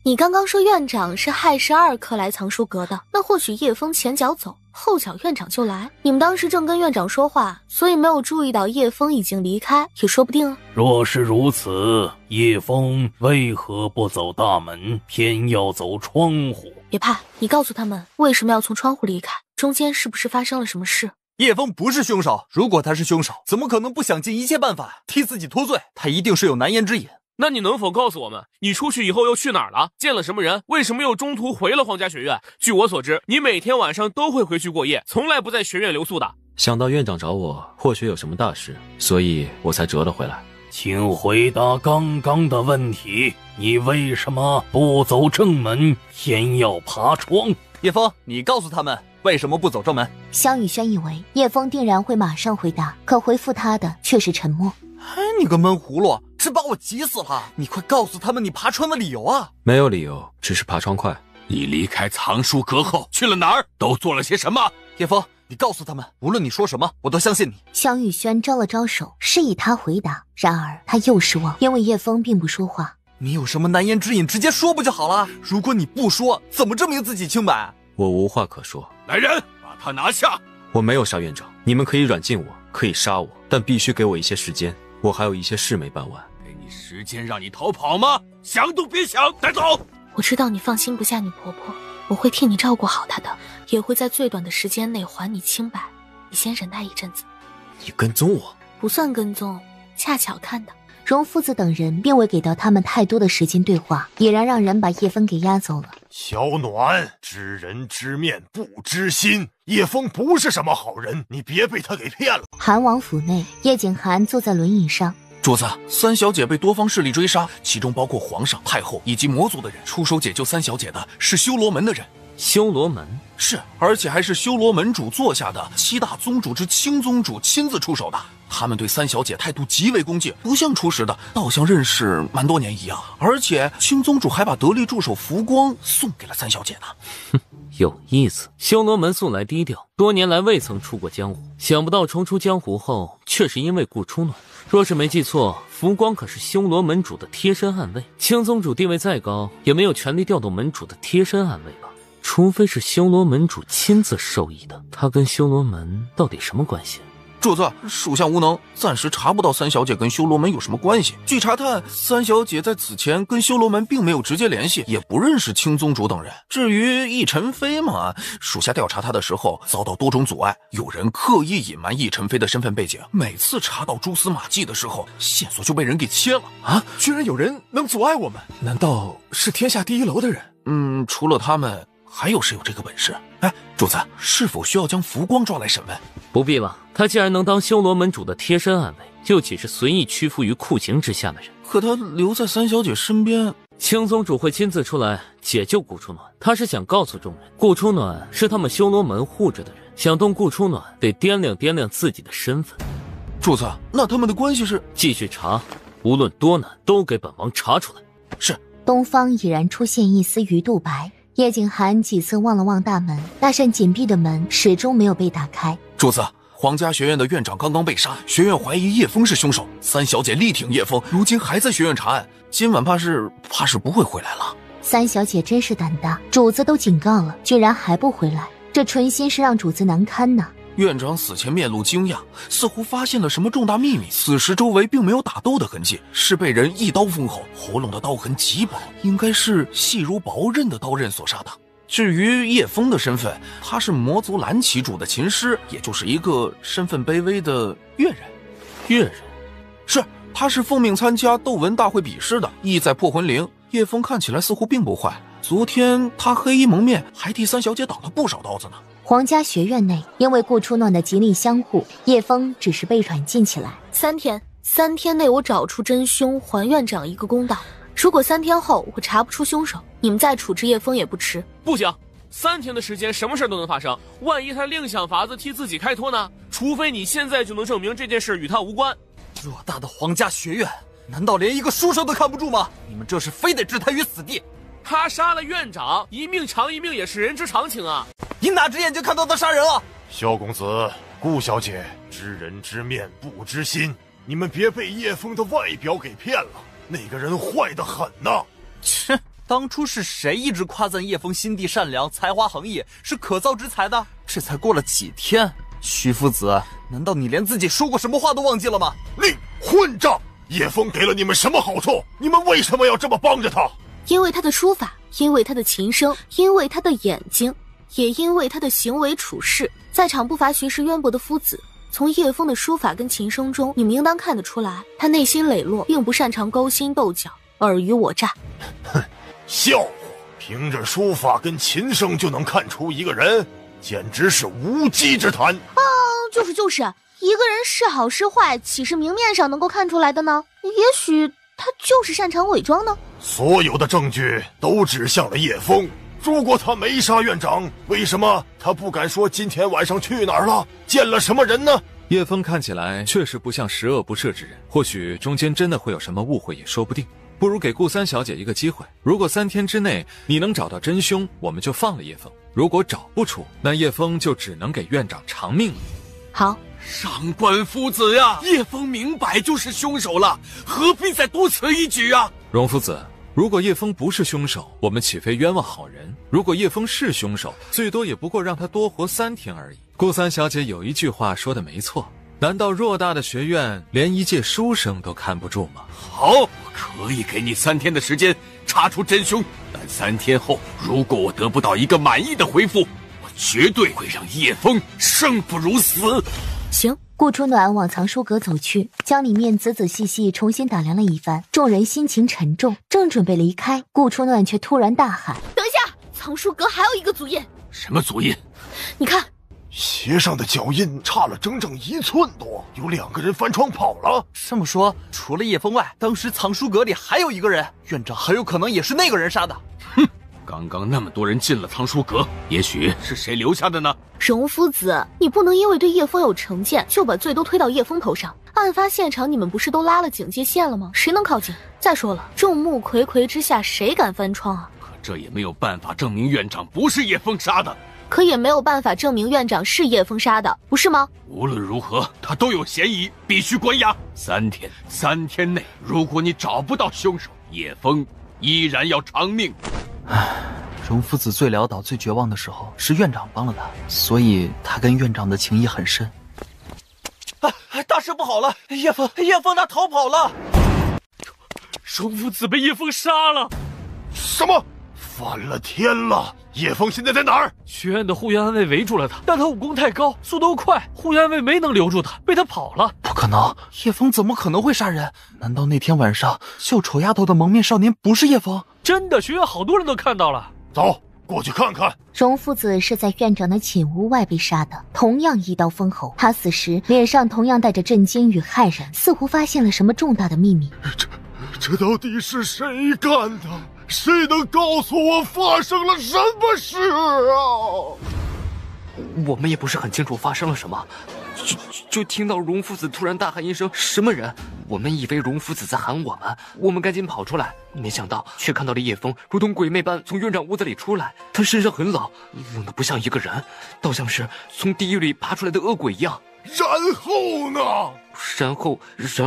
你刚刚说院长是亥12刻来藏书阁的，那或许叶枫前脚走，后脚院长就来。你们当时正跟院长说话，所以没有注意到叶枫已经离开，也说不定啊。若是如此，叶枫为何不走大门，偏要走窗户？别怕，你告诉他们为什么要从窗户离开，中间是不是发生了什么事？叶枫不是凶手，如果他是凶手，怎么可能不想尽一切办法替自己脱罪？他一定是有难言之隐。那你能否告诉我们，你出去以后又去哪儿了？见了什么人？为什么又中途回了皇家学院？据我所知，你每天晚上都会回去过夜，从来不在学院留宿的。想到院长找我，或许有什么大事，所以我才折了回来。请回答刚刚的问题，你为什么不走正门，偏要爬窗？叶枫，你告诉他们为什么不走正门？萧雨轩以为叶枫定然会马上回答，可回复他的却是沉默。你个闷葫芦，真把我急死了！你快告诉他们你爬窗的理由啊！没有理由，只是爬窗快。你离开藏书阁后去了哪儿？都做了些什么？叶枫，你告诉他们，无论你说什么，我都相信你。萧雨轩招了招手，示意他回答，然而他又失望，因为叶枫并不说话。你有什么难言之隐，直接说不就好了？如果你不说，怎么证明自己清白？我无话可说。来人，把他拿下！我没有杀院长，你们可以软禁我，可以杀我，但必须给我一些时间，我还有一些事没办完。给你时间让你逃跑吗？想都别想，带走！我知道你放心不下你婆婆，我会替你照顾好她的，也会在最短的时间内还你清白。你先忍耐一阵子。你跟踪我？不算跟踪，恰巧看到。荣父子等人并未给到他们太多的时间对话，已然让人把叶枫给押走了。小暖，知人知面不知心，叶枫不是什么好人，你别被他给骗了。韩王府内，叶景寒坐在轮椅上。主子，三小姐被多方势力追杀，其中包括皇上、太后以及魔族的人。出手解救三小姐的是修罗门的人。修罗门是，而且还是修罗门主座下的7大宗主之青宗主亲自出手的。他们对三小姐态度极为恭敬，不像初时的，倒像认识蛮多年一样。而且青宗主还把得力助手浮光送给了三小姐呢。哼，有意思。修罗门素来低调，多年来未曾出过江湖，想不到重出江湖后，却是因为顾初暖。若是没记错，浮光可是修罗门主的贴身暗卫。青宗主地位再高，也没有权力调动门主的贴身暗卫吧？除非是修罗门主亲自授意的。他跟修罗门到底什么关系？主子，属下无能，暂时查不到三小姐跟修罗门有什么关系。据查探，三小姐在此前跟修罗门并没有直接联系，也不认识青宗主等人。至于易晨飞嘛，属下调查他的时候遭到多种阻碍，有人刻意隐瞒易晨飞的身份背景，每次查到蛛丝马迹的时候，线索就被人给切了。啊！居然有人能阻碍我们？难道是天下第一楼的人？除了他们，还有谁有这个本事？哎，主子，是否需要将浮光抓来审问？不必了，他既然能当修罗门主的贴身暗卫，又岂是随意屈服于酷刑之下的人？可他留在三小姐身边，青宗主会亲自出来解救顾初暖。他是想告诉众人，顾初暖是他们修罗门护着的人，想动顾初暖，得掂量掂量自己的身份。主子，那他们的关系是？继续查，无论多难，都给本王查出来。是。东方已然出现一丝鱼肚白。叶景寒几次望了望大门，那扇紧闭的门始终没有被打开。主子，皇家学院的院长刚刚被杀，学院怀疑叶枫是凶手，三小姐力挺叶枫，如今还在学院查案，今晚怕是不会回来了。三小姐真是胆大，主子都警告了，居然还不回来，这存心是让主子难堪呢。院长死前面露惊讶，似乎发现了什么重大秘密。此时周围并没有打斗的痕迹，是被人一刀封喉，喉咙的刀痕极薄，应该是细如薄刃的刀刃所杀的。至于叶枫的身份，他是魔族蓝旗主的琴师，也就是一个身份卑微的乐人。越人？是，他是奉命参加斗文大会比试的，意在破魂灵。叶枫看起来似乎并不坏，昨天他黑衣蒙面，还替三小姐挡了不少刀子呢。皇家学院内，因为顾初暖的极力相护，叶枫只是被软禁起来。3天内我找出真凶，还院长一个公道。如果3天后我查不出凶手，你们再处置叶枫也不迟。不行，3天的时间，什么事都能发生。万一他另想法子替自己开脱呢？除非你现在就能证明这件事与他无关。偌大的皇家学院，难道连一个书生都看不住吗？你们这是非得置他于死地？他杀了院长，一命偿一命也是人之常情啊！你哪只眼睛看到他杀人了？萧公子，顾小姐，知人知面不知心，你们别被叶枫的外表给骗了，那个人坏得很呐！切，当初是谁一直夸赞叶枫心地善良，才华横溢，是可造之才的？这才过了几天，徐夫子，难道你连自己说过什么话都忘记了吗？你混账！叶枫给了你们什么好处？你们为什么要这么帮着他？因为他的书法，因为他的琴声，因为他的眼睛，也因为他的行为处事。在场不乏学识渊博的夫子，从叶枫的书法跟琴声中，你们应当看得出来，他内心磊落，并不擅长勾心斗角、尔虞我诈。哼，笑话！凭着书法跟琴声就能看出一个人，简直是无稽之谈啊！就是，一个人是好是坏，岂是明面上能够看出来的呢？也许他就是擅长伪装呢。所有的证据都指向了叶枫。如果他没杀院长，为什么他不敢说今天晚上去哪儿了，见了什么人呢？叶枫看起来确实不像十恶不赦之人，或许中间真的会有什么误会也说不定。不如给顾三小姐一个机会，如果3天之内你能找到真凶，我们就放了叶枫；如果找不出，那叶枫就只能给院长偿命了。好，上官夫子呀，叶枫明摆就是凶手了，何必再多此一举啊？荣夫子，如果叶枫不是凶手，我们岂非冤枉好人？如果叶枫是凶手，最多也不过让他多活3天而已。顾三小姐有一句话说的没错，难道偌大的学院连一介书生都看不住吗？好，我可以给你3天的时间查出真凶，但3天后，如果我得不到一个满意的回复，我绝对会让叶枫生不如死。行。顾初暖往藏书阁走去，将里面仔仔细细重新打量了一番。众人心情沉重，正准备离开，顾初暖却突然大喊：“等一下！藏书阁还有一个足印。”什么足印？你看，鞋上的脚印差了整整1寸多，有2个人翻窗跑了。这么说，除了叶枫外，当时藏书阁里还有一个人，院长很有可能也是那个人杀的。哼！刚刚那么多人进了藏书阁，也许是谁留下的呢？荣夫子，你不能因为对叶枫有成见，就把罪都推到叶枫头上。案发现场你们不是都拉了警戒线了吗？谁能靠近？再说了，众目睽睽之下，谁敢翻窗啊？可这也没有办法证明院长不是叶枫杀的。可也没有办法证明院长是叶枫杀的，不是吗？无论如何，他都有嫌疑，必须关押3天内，如果你找不到凶手，叶枫依然要偿命。荣夫子最潦倒、最绝望的时候，是院长帮了他，所以他跟院长的情谊很深。大事不好了！叶枫他逃跑了！荣夫子被叶枫杀了！什么？翻了天了！叶枫现在在哪儿？学院的护院暗卫围住了他，但他武功太高，速度快，护院暗卫没能留住他，被他跑了。不可能，叶枫怎么可能会杀人？难道那天晚上救丑丫头的蒙面少年不是叶枫？真的，学院好多人都看到了。走，过去看看。荣夫子是在院长的寝屋外被杀的，同样一刀封喉。他死时脸上同样带着震惊与骇然，似乎发现了什么重大的秘密。这到底是谁干的？谁能告诉我发生了什么事啊？我们也不是很清楚发生了什么，就听到荣夫子突然大喊一声“什么人”，我们以为荣夫子在喊我们赶紧跑出来，没想到却看到了叶枫如同鬼魅般从院长屋子里出来，他身上很冷，冷得不像一个人，倒像是从地狱里爬出来的恶鬼一样。然后呢？然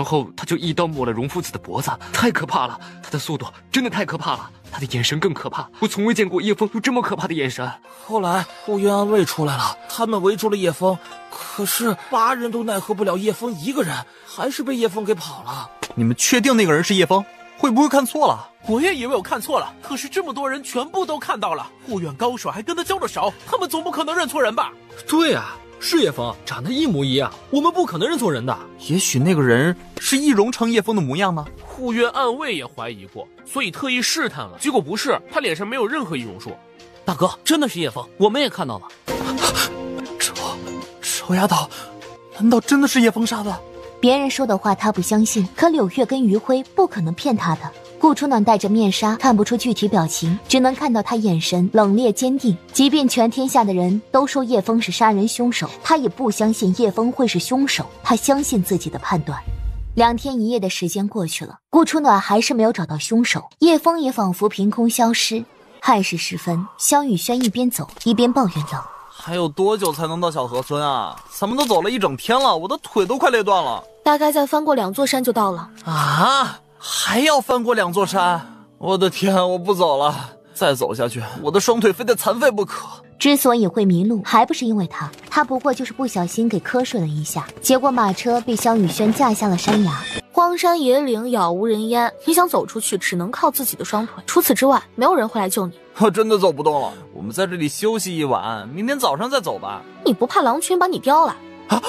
后他就一刀抹了荣夫子的脖子，太可怕了！他的速度真的太可怕了，他的眼神更可怕，我从未见过叶枫有这么可怕的眼神。后来护院暗卫出来了，他们围住了叶枫，可是8人都奈何不了叶枫一个人，还是被叶枫给跑了。你们确定那个人是叶枫？会不会看错了？我也以为我看错了，可是这么多人全部都看到了，护院高手还跟他交了手，他们总不可能认错人吧？对啊，是叶枫，长得一模一样，我们不可能认错人的。也许那个人是易容成叶枫的模样呢？护院暗卫也怀疑过，所以特意试探了，结果不是，他脸上没有任何易容术。大哥，真的是叶枫，我们也看到了。臭丫头，难道真的是叶枫杀的？别人说的话他不相信，可柳月跟余晖不可能骗他的。顾初暖戴着面纱，看不出具体表情，只能看到他眼神冷冽坚定。即便全天下的人都说叶枫是杀人凶手，他也不相信叶枫会是凶手。他相信自己的判断。2天1夜的时间过去了，顾初暖还是没有找到凶手，叶枫也仿佛凭空消失。亥时时分，萧雨轩一边走一边抱怨道：“还有多久才能到小河村啊？咱们都走了1整天了，我的腿都快累断了。大概再翻过2座山就到了。”啊，还要翻过2座山？我的天，我不走了，再走下去，我的双腿非得残废不可。之所以会迷路，还不是因为他不过就是不小心给瞌睡了一下，结果马车被萧雨轩架下了山崖。荒山野岭杳无人烟，你想走出去只能靠自己的双腿，除此之外没有人会来救你。我真的走不动了，我们在这里休息一晚，明天早上再走吧。你不怕狼群把你叼来？啊，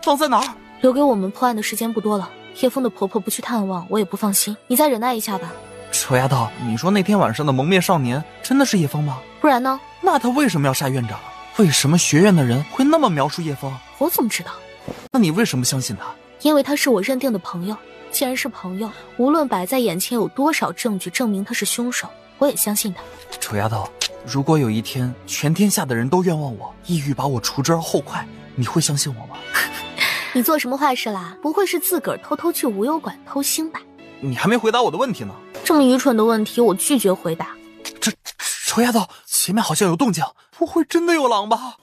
狼在哪儿？留给我们破案的时间不多了，叶枫的婆婆不去探望，我也不放心，你再忍耐一下吧。臭丫头，你说那天晚上的蒙面少年真的是叶枫吗？不然呢？那他为什么要杀院长？为什么学院的人会那么描述叶枫？我怎么知道？那你为什么相信他？因为他是我认定的朋友。既然是朋友，无论摆在眼前有多少证据证明他是凶手，我也相信他。臭丫头，如果有一天全天下的人都冤枉我，意欲把我除之而后快，你会相信我吗？你做什么坏事啦？不会是自个儿偷偷去无忧馆偷腥吧？你还没回答我的问题呢。这么愚蠢的问题，我拒绝回答。臭丫头，前面好像有动静，不会真的有狼吧？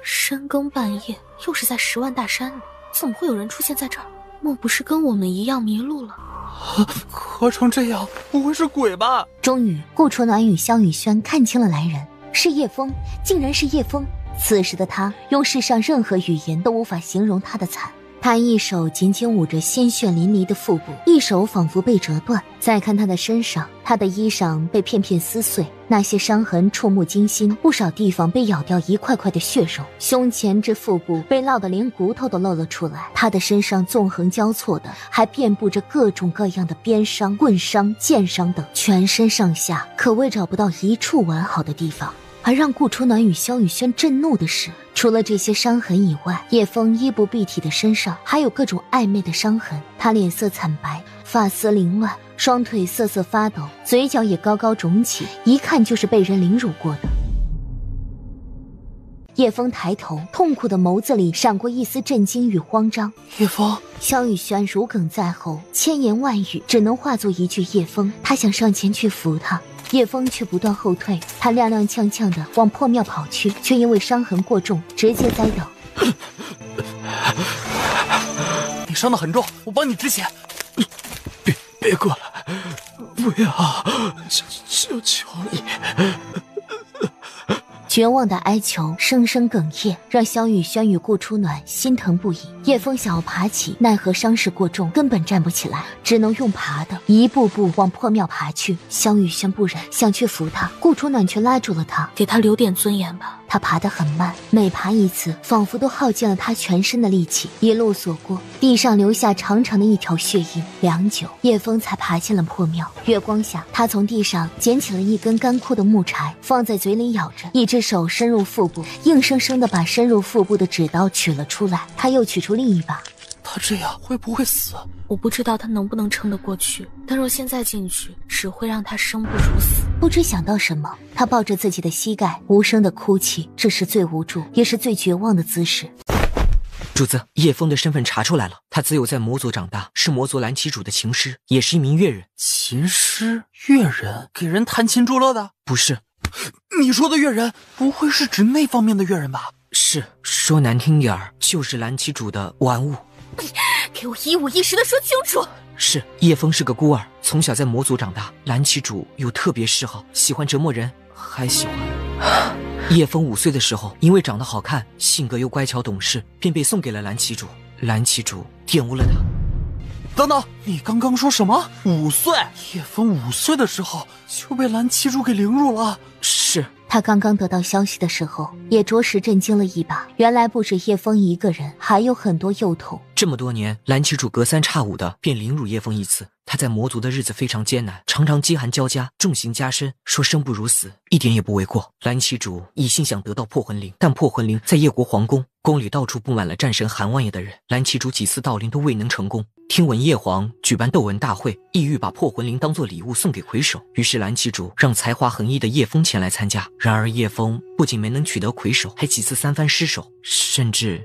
深更半夜，又是在10万大山里，怎么会有人出现在这儿？莫不是跟我们一样迷路了？喝成这样，不会是鬼吧？终于，顾初暖与萧雨轩看清了来人，是叶枫，竟然是叶枫。此时的他，用世上任何语言都无法形容他的惨。他一手紧紧捂着鲜血淋漓的腹部，一手仿佛被折断。再看他的身上，他的衣裳被片片撕碎，那些伤痕触目惊心，不少地方被咬掉一块块的血肉，胸前至腹部被烙得连骨头都露了出来。他的身上纵横交错的，还遍布着各种各样的鞭伤、棍伤、剑伤等，全身上下可谓找不到一处完好的地方。而让顾初暖与萧雨轩震怒的是，除了这些伤痕以外，叶枫衣不蔽体的身上还有各种暧昧的伤痕。他脸色惨白，发丝凌乱，双腿瑟瑟发抖，嘴角也高高肿起，一看就是被人凌辱过的。叶枫抬头，痛苦的眸子里闪过一丝震惊与慌张。叶枫，萧雨轩如鲠在喉，千言万语只能化作一句叶枫。他想上前去扶他，叶枫却不断后退，他踉踉跄跄地往破庙跑去，却因为伤痕过重，直接栽倒。你伤得很重，我帮你止血。别过来，不要，求求你。绝望的哀求声声哽咽，让萧雨轩与顾初暖心疼不已。叶枫想要爬起，奈何伤势过重，根本站不起来，只能用爬的，一步步往破庙爬去。萧雨轩不忍，想去扶他，顾初暖却拉住了他，给他留点尊严吧。他爬得很慢，每爬一次，仿佛都耗尽了他全身的力气。一路所过，地上留下长长的一条血印。良久，叶枫才爬进了破庙。月光下，他从地上捡起了一根干枯的木柴，放在嘴里咬着，一只手伸入腹部，硬生生地把深入腹部的纸刀取了出来。他又取出另一把。他这样会不会死？我不知道他能不能撑得过去，但若现在进去，只会让他生不如死。不知想到什么，他抱着自己的膝盖，无声地哭泣。这是最无助，也是最绝望的姿势。主子，叶枫的身份查出来了，他自幼在魔族长大，是魔族蓝旗主的琴师，也是一名乐人。琴师？乐人？给人弹琴助乐的？不是。你说的乐人，不会是指那方面的乐人吧？是，说难听点儿，就是蓝旗主的玩物。给我一五一十的说清楚。是，叶枫是个孤儿，从小在魔族长大，蓝旗主有特别嗜好，喜欢折磨人，还喜欢叶枫5岁的时候，因为长得好看，性格又乖巧懂事，便被送给了蓝旗主。蓝旗主玷污了他。等等，你刚刚说什么？5岁？叶枫5岁的时候就被蓝七主给凌辱了？是。他刚刚得到消息的时候，也着实震惊了一把。原来不止叶枫一个人，还有很多幼童。这么多年，蓝旗主隔三差五的便凌辱叶枫一次。他在魔族的日子非常艰难，常常饥寒交加，重刑加身，说生不如死，一点也不为过。蓝旗主一心想得到破魂铃，但破魂铃在叶国皇宫，宫里到处布满了战神韩王爷的人，蓝旗主几次盗铃都未能成功。听闻叶皇举办斗文大会，意欲把破魂铃当作礼物送给魁首，于是蓝旗主让才华横溢的叶枫前来参加。然而叶枫不仅没能取得魁首，还几次三番失手，甚至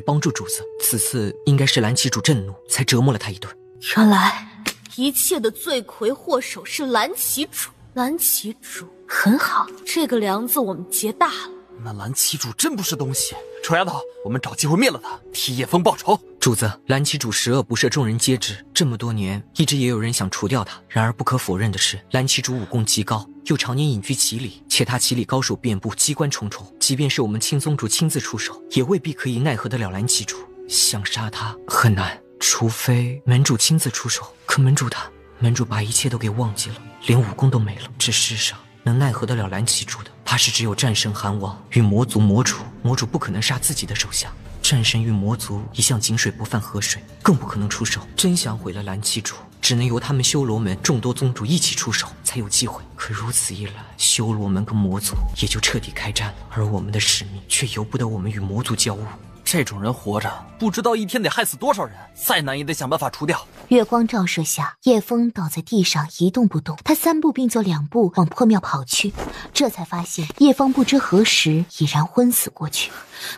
帮助主子。此次应该是蓝旗主震怒，才折磨了他一顿。原来一切的罪魁祸首是蓝旗主。蓝旗主很好，这个梁子我们结大了。那蓝旗主真不是东西。臭丫头，我们找机会灭了他，替叶枫报仇。主子，蓝旗主十恶不赦，众人皆知。这么多年，一直也有人想除掉他。然而不可否认的是，蓝旗主武功极高，又常年隐居棋里，且他棋里高手遍布，机关重重。即便是我们青宗主亲自出手，也未必可以奈何得了蓝旗主。想杀他很难，除非门主亲自出手。可门主把一切都给忘记了，连武功都没了。这世上能奈何得了蓝旗主的，怕是只有战神韩王与魔族魔主。魔主不可能杀自己的手下，战神与魔族一向井水不犯河水，更不可能出手。真想毁了蓝旗主，只能由他们修罗门众多宗主一起出手才有机会。可如此一来，修罗门跟魔族也就彻底开战了，而我们的使命却由不得我们与魔族交恶。这种人活着，不知道一天得害死多少人，再难也得想办法除掉。月光照射下，叶枫倒在地上一动不动。他3步并作2步往破庙跑去，这才发现叶枫不知何时已然昏死过去。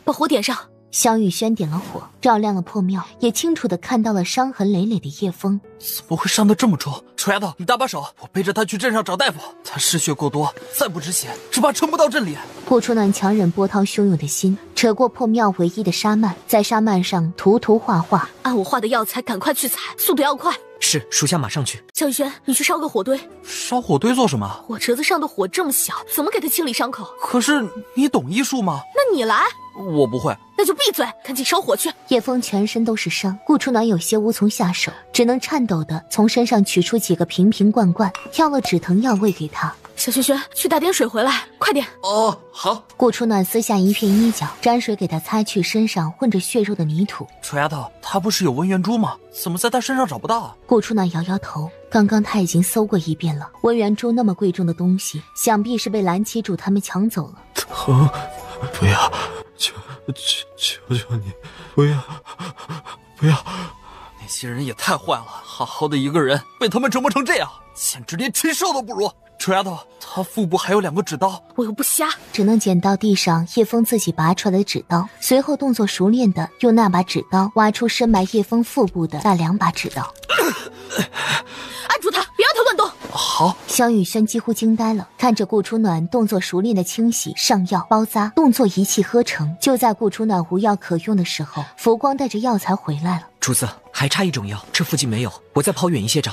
把火点上。萧雨轩点了火，照亮了破庙，也清楚地看到了伤痕累累的叶枫。怎么会伤得这么重？臭丫头，你搭把手，我背着他去镇上找大夫。他失血过多，再不止血，只怕撑不到镇里。顾初暖强忍波涛汹涌的心，扯过破庙唯一的纱幔，在纱幔上涂画画。按我画的药材，赶快去采，速度要快。是，属下马上去。萧雨轩，你去烧个火堆。烧火堆做什么？火折子上的火这么小，怎么给他清理伤口？可是你懂医术吗？那你来。我不会。那就闭嘴，赶紧烧火去。叶枫全身都是伤，顾初暖有些无从下手，只能颤抖地从身上取出几个瓶瓶罐罐，挑了止疼药喂给他。小轩轩，去打点水回来，快点。哦，好。顾初暖撕下一片衣角，沾水给他擦去身上混着血肉的泥土。臭丫头，他不是有温元珠吗？怎么在他身上找不到啊？顾初暖摇摇头，刚刚他已经搜过一遍了。温元珠那么贵重的东西，想必是被蓝旗主他们抢走了。疼，不要，求求你，不要。那些人也太坏了，好好的一个人被他们折磨成这样，简直连禽兽都不如。臭丫头，他腹部还有2个纸刀，我又不瞎，只能捡到地上叶枫自己拔出来的纸刀，随后动作熟练的用那把纸刀挖出深埋叶枫腹部的那2把纸刀。按住他，别让他乱动。好。萧雨轩几乎惊呆了，看着顾初暖动作熟练的清洗、上药、包扎，动作一气呵成。就在顾初暖无药可用的时候，浮光带着药材回来了。主子，还差1种药，这附近没有，我再跑远一些找。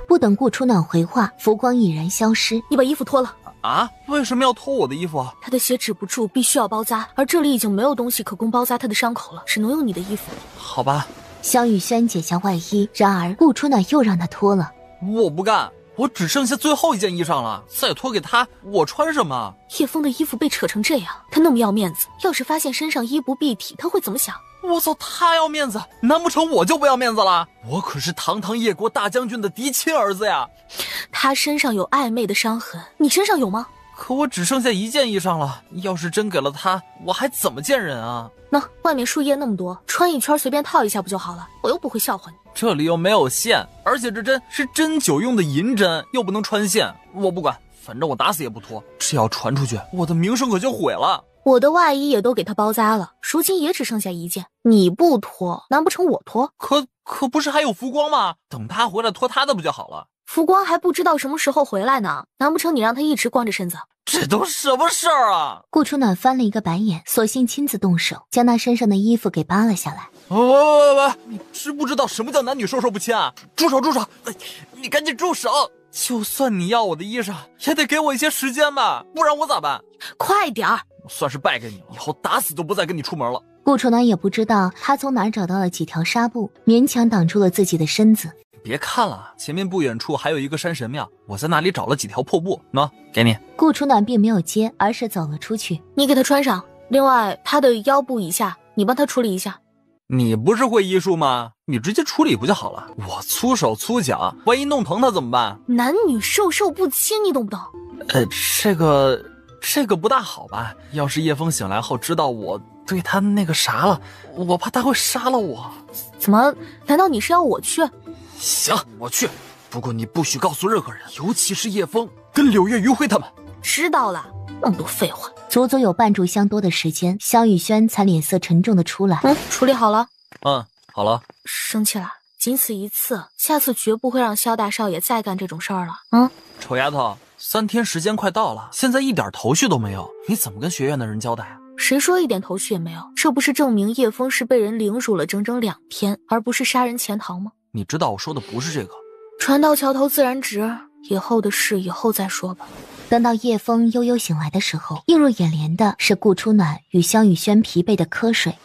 不等顾初暖回话，浮光已然消失。你把衣服脱了。啊？为什么要脱我的衣服啊？他的血止不住，必须要包扎，而这里已经没有东西可供包扎他的伤口了，只能用你的衣服。好吧。萧雨轩解下外衣，然而顾初暖又让他脱了。我不干，我只剩下最后一件衣裳了，再脱给他，我穿什么？叶枫的衣服被扯成这样，他那么要面子，要是发现身上衣不蔽体，他会怎么想？我操，他要面子，难不成我就不要面子了？我可是堂堂叶国大将军的嫡亲儿子呀！他身上有暧昧的伤痕，你身上有吗？可我只剩下1件衣裳了，要是真给了他，我还怎么见人啊？那外面树叶那么多，穿一圈随便套一下不就好了？我又不会笑话你。这里又没有线，而且这针是针灸用的银针，又不能穿线。我不管，反正我打死也不脱。这要传出去，我的名声可就毁了。我的外衣也都给他包扎了，如今也只剩下1件。你不脱，难不成我脱？可不是还有浮光吗？等他回来脱他的不就好了？浮光还不知道什么时候回来呢，难不成你让他一直光着身子？这都什么事儿啊！顾初暖翻了一个白眼，索性亲自动手，将那身上的衣服给扒了下来。喂，你知不知道什么叫男女授受不亲啊？住手！你赶紧住手！就算你要我的衣裳，也得给我一些时间吧，不然我咋办？快点儿！我算是败给你了，以后打死都不再跟你出门了。顾楚南也不知道他从哪儿找到了几条纱布，勉强挡住了自己的身子。别看了，前面不远处还有一个山神庙，我在那里找了几条破布，喏，给你。顾楚暖并没有接，而是走了出去。你给他穿上，另外他的腰部以下你帮他处理一下。你不是会医术吗？你直接处理不就好了？我粗手粗脚，万一弄疼他怎么办？男女授受不亲，你懂不懂？这个不大好吧？要是叶枫醒来后知道我对他那个啥了，我怕他会杀了我。怎么？难道你是要我去？行，我去。不过你不许告诉任何人，尤其是叶枫跟柳月余晖他们。知道了，那么多废话。足足有半炷香多的时间，萧雨轩才脸色沉重的出来。处理好了。好了。生气了，仅此一次，下次绝不会让萧大少爷再干这种事儿了。丑丫头，3天时间快到了，现在一点头绪都没有，你怎么跟学院的人交代啊？谁说一点头绪也没有？这不是证明叶枫是被人凌辱了整整2天，而不是杀人潜逃吗？你知道我说的不是这个。船到桥头自然直，以后的事以后再说吧。等到叶枫悠悠醒来的时候，映入眼帘的是顾初暖与萧雨轩疲惫的瞌睡。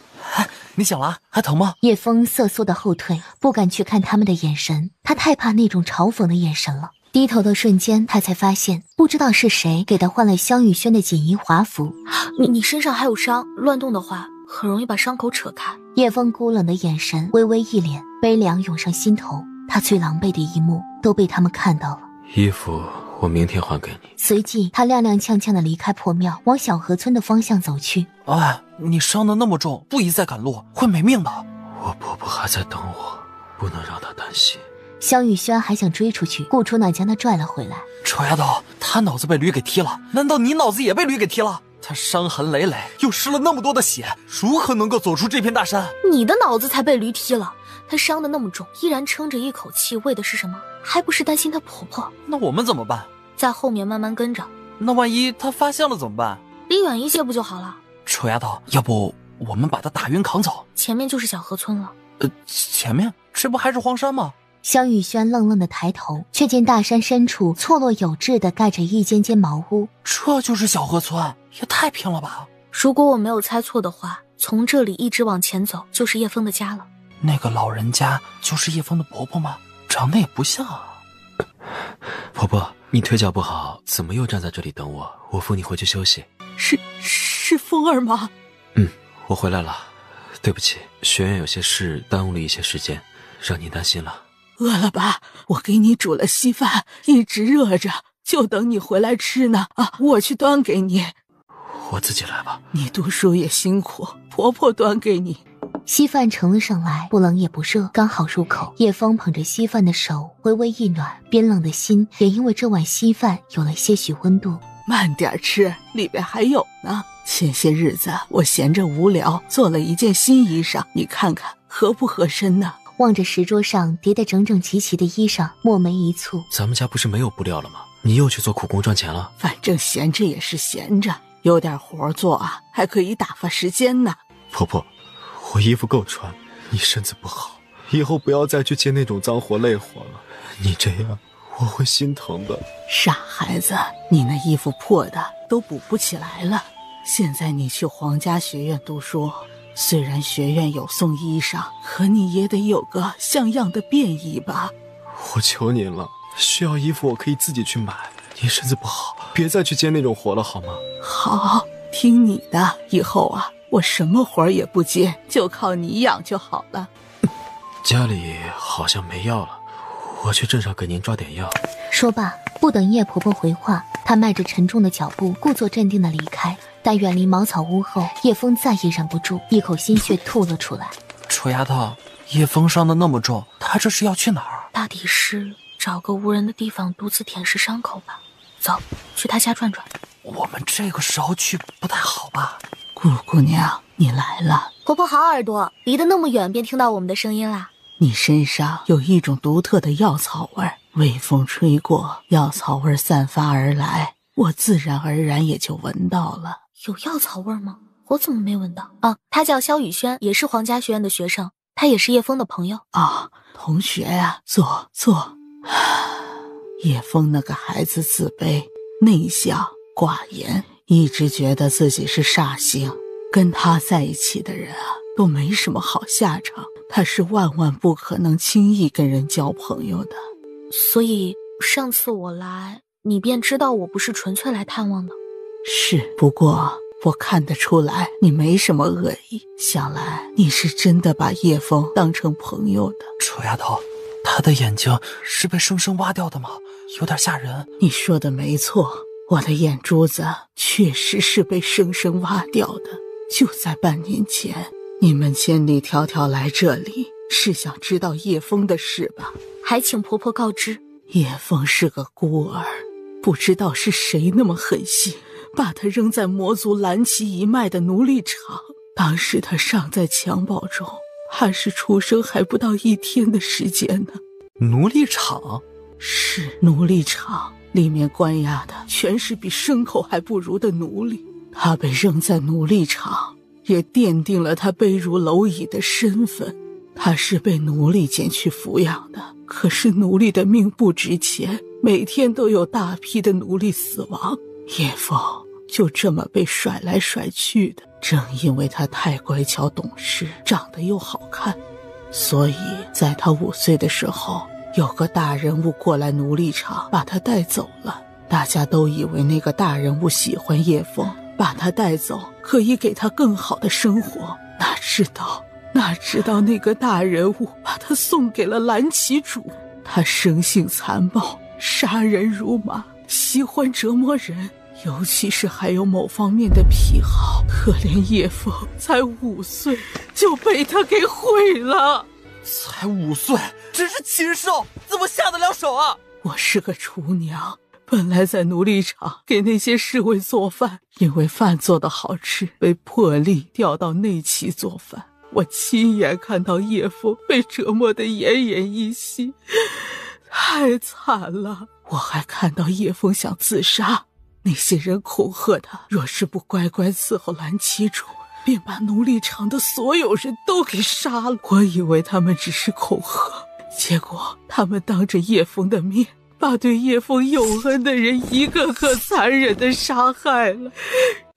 你醒了？还疼吗？叶枫瑟缩的后退，不敢去看他们的眼神，他太怕那种嘲讽的眼神了。低头的瞬间，他才发现不知道是谁给他换了萧雨轩的锦衣华服。你身上还有伤，乱动的话很容易把伤口扯开。叶枫孤冷的眼神微微一敛，悲凉涌上心头。他最狼狈的一幕都被他们看到了。衣服我明天还给你。随即他踉踉跄跄地离开破庙，往小河村的方向走去。你伤得那么重，不宜再赶路，会没命的。我婆婆还在等我，不能让她担心。萧雨轩还想追出去，顾初暖将他拽了回来。丑丫头，他脑子被驴给踢了，难道你脑子也被驴给踢了？他伤痕累累，又失了那么多的血，如何能够走出这片大山？你的脑子才被驴踢了。他伤得那么重，依然撑着一口气，为的是什么？还不是担心他婆婆。那我们怎么办？在后面慢慢跟着。那万一他发现了怎么办？离远一些不就好了？丑丫头，要不我们把他打晕扛走？前面就是小河村了。前面这不还是荒山吗？萧雨轩愣愣的抬头，却见大山深处错落有致的盖着一间间茅屋。这就是小河村，也太偏了吧！如果我没有猜错的话，从这里一直往前走就是叶枫的家了。那个老人家就是叶枫的婆婆吗？长得也不像啊。婆婆，你腿脚不好，怎么又站在这里等我？我扶你回去休息。是枫儿吗？我回来了。对不起，学院有些事耽误了一些时间，让您担心了。饿了吧？我给你煮了稀饭，一直热着，就等你回来吃呢。我去端给你。我自己来吧。你读书也辛苦，婆婆端给你。稀饭盛了上来，不冷也不热，刚好入口。叶枫捧着稀饭的手微微一暖，冰冷的心也因为这碗稀饭有了些许温度。慢点吃，里边还有呢。前些日子我闲着无聊，做了一件新衣裳，你看看合不合身呢？望着石桌上叠得整整齐齐的衣裳，墨眉一蹙。咱们家不是没有布料了吗？你又去做苦工赚钱了？反正闲着也是闲着，有点活做啊，还可以打发时间呢。婆婆，我衣服够穿，你身子不好，以后不要再去接那种脏活累活了。你这样我会心疼的。傻孩子，你那衣服破的都补不起来了。现在你去皇家学院读书，虽然学院有送衣裳，可你也得有个像样的便衣吧。我求您了，需要衣服我可以自己去买。您身子不好，别再去接那种活了好吗？好，听你的，以后啊，我什么活也不接，就靠你养就好了。家里好像没药了，我去镇上给您抓点药。说罢，不等叶婆婆回话，她迈着沉重的脚步，故作镇定地离开。但远离茅草屋后，叶枫再也忍不住，一口心血吐了出来。臭丫头，叶枫伤得那么重，她这是要去哪儿？大抵是找个无人的地方独自舔舐伤口吧。走，去他家转转。我们这个时候去不太好吧？顾姑娘，你来了。婆婆好耳朵，离得那么远便听到我们的声音啦。你身上有一种独特的药草味，微风吹过，药草味散发而来，我自然而然也就闻到了。有药草味吗？我怎么没闻到？他叫萧雨轩，也是皇家学院的学生，他也是叶枫的朋友。同学呀，坐。叶枫那个孩子自卑、内向、寡言，一直觉得自己是煞星，跟他在一起的人都没什么好下场，他是万万不可能轻易跟人交朋友的。所以上次我来，你便知道我不是纯粹来探望的。是，不过我看得出来你没什么恶意，想来你是真的把叶枫当成朋友的。臭丫头，他的眼睛是被生生挖掉的吗？有点吓人。你说的没错，我的眼珠子确实是被生生挖掉的。就在半年前，你们千里迢迢来这里，是想知道叶枫的事吧？还请婆婆告知。叶枫是个孤儿，不知道是谁那么狠心，把他扔在魔族蓝旗一脉的奴隶场。当时他尚在襁褓中，还是出生还不到1天的时间呢。奴隶场？是奴隶场，里面关押的全是比牲口还不如的奴隶。他被扔在奴隶场，也奠定了他卑如蝼蚁的身份。他是被奴隶捡去抚养的，可是奴隶的命不值钱，每天都有大批的奴隶死亡。叶枫就这么被甩来甩去的。正因为他太乖巧懂事，长得又好看，所以在他5岁的时候，有个大人物过来奴隶场把他带走了。大家都以为那个大人物喜欢叶枫，把他带走可以给他更好的生活。哪知道那个大人物把他送给了蓝旗主。他生性残暴，杀人如麻，喜欢折磨人，尤其是还有某方面的癖好。可怜叶枫才5岁就被他给毁了。才5岁，真是禽兽，怎么下得了手啊？我是个厨娘，本来在奴隶场给那些侍卫做饭，因为饭做得好吃，被破例调到内旗做饭。我亲眼看到叶枫被折磨得奄奄一息，太惨了。我还看到叶枫想自杀，那些人恐吓他，若是不乖乖伺候蓝旗主，便把奴隶场的所有人都给杀了。我以为他们只是恐吓，结果他们当着叶枫的面，把对叶枫有恩的人一个个残忍地杀害了。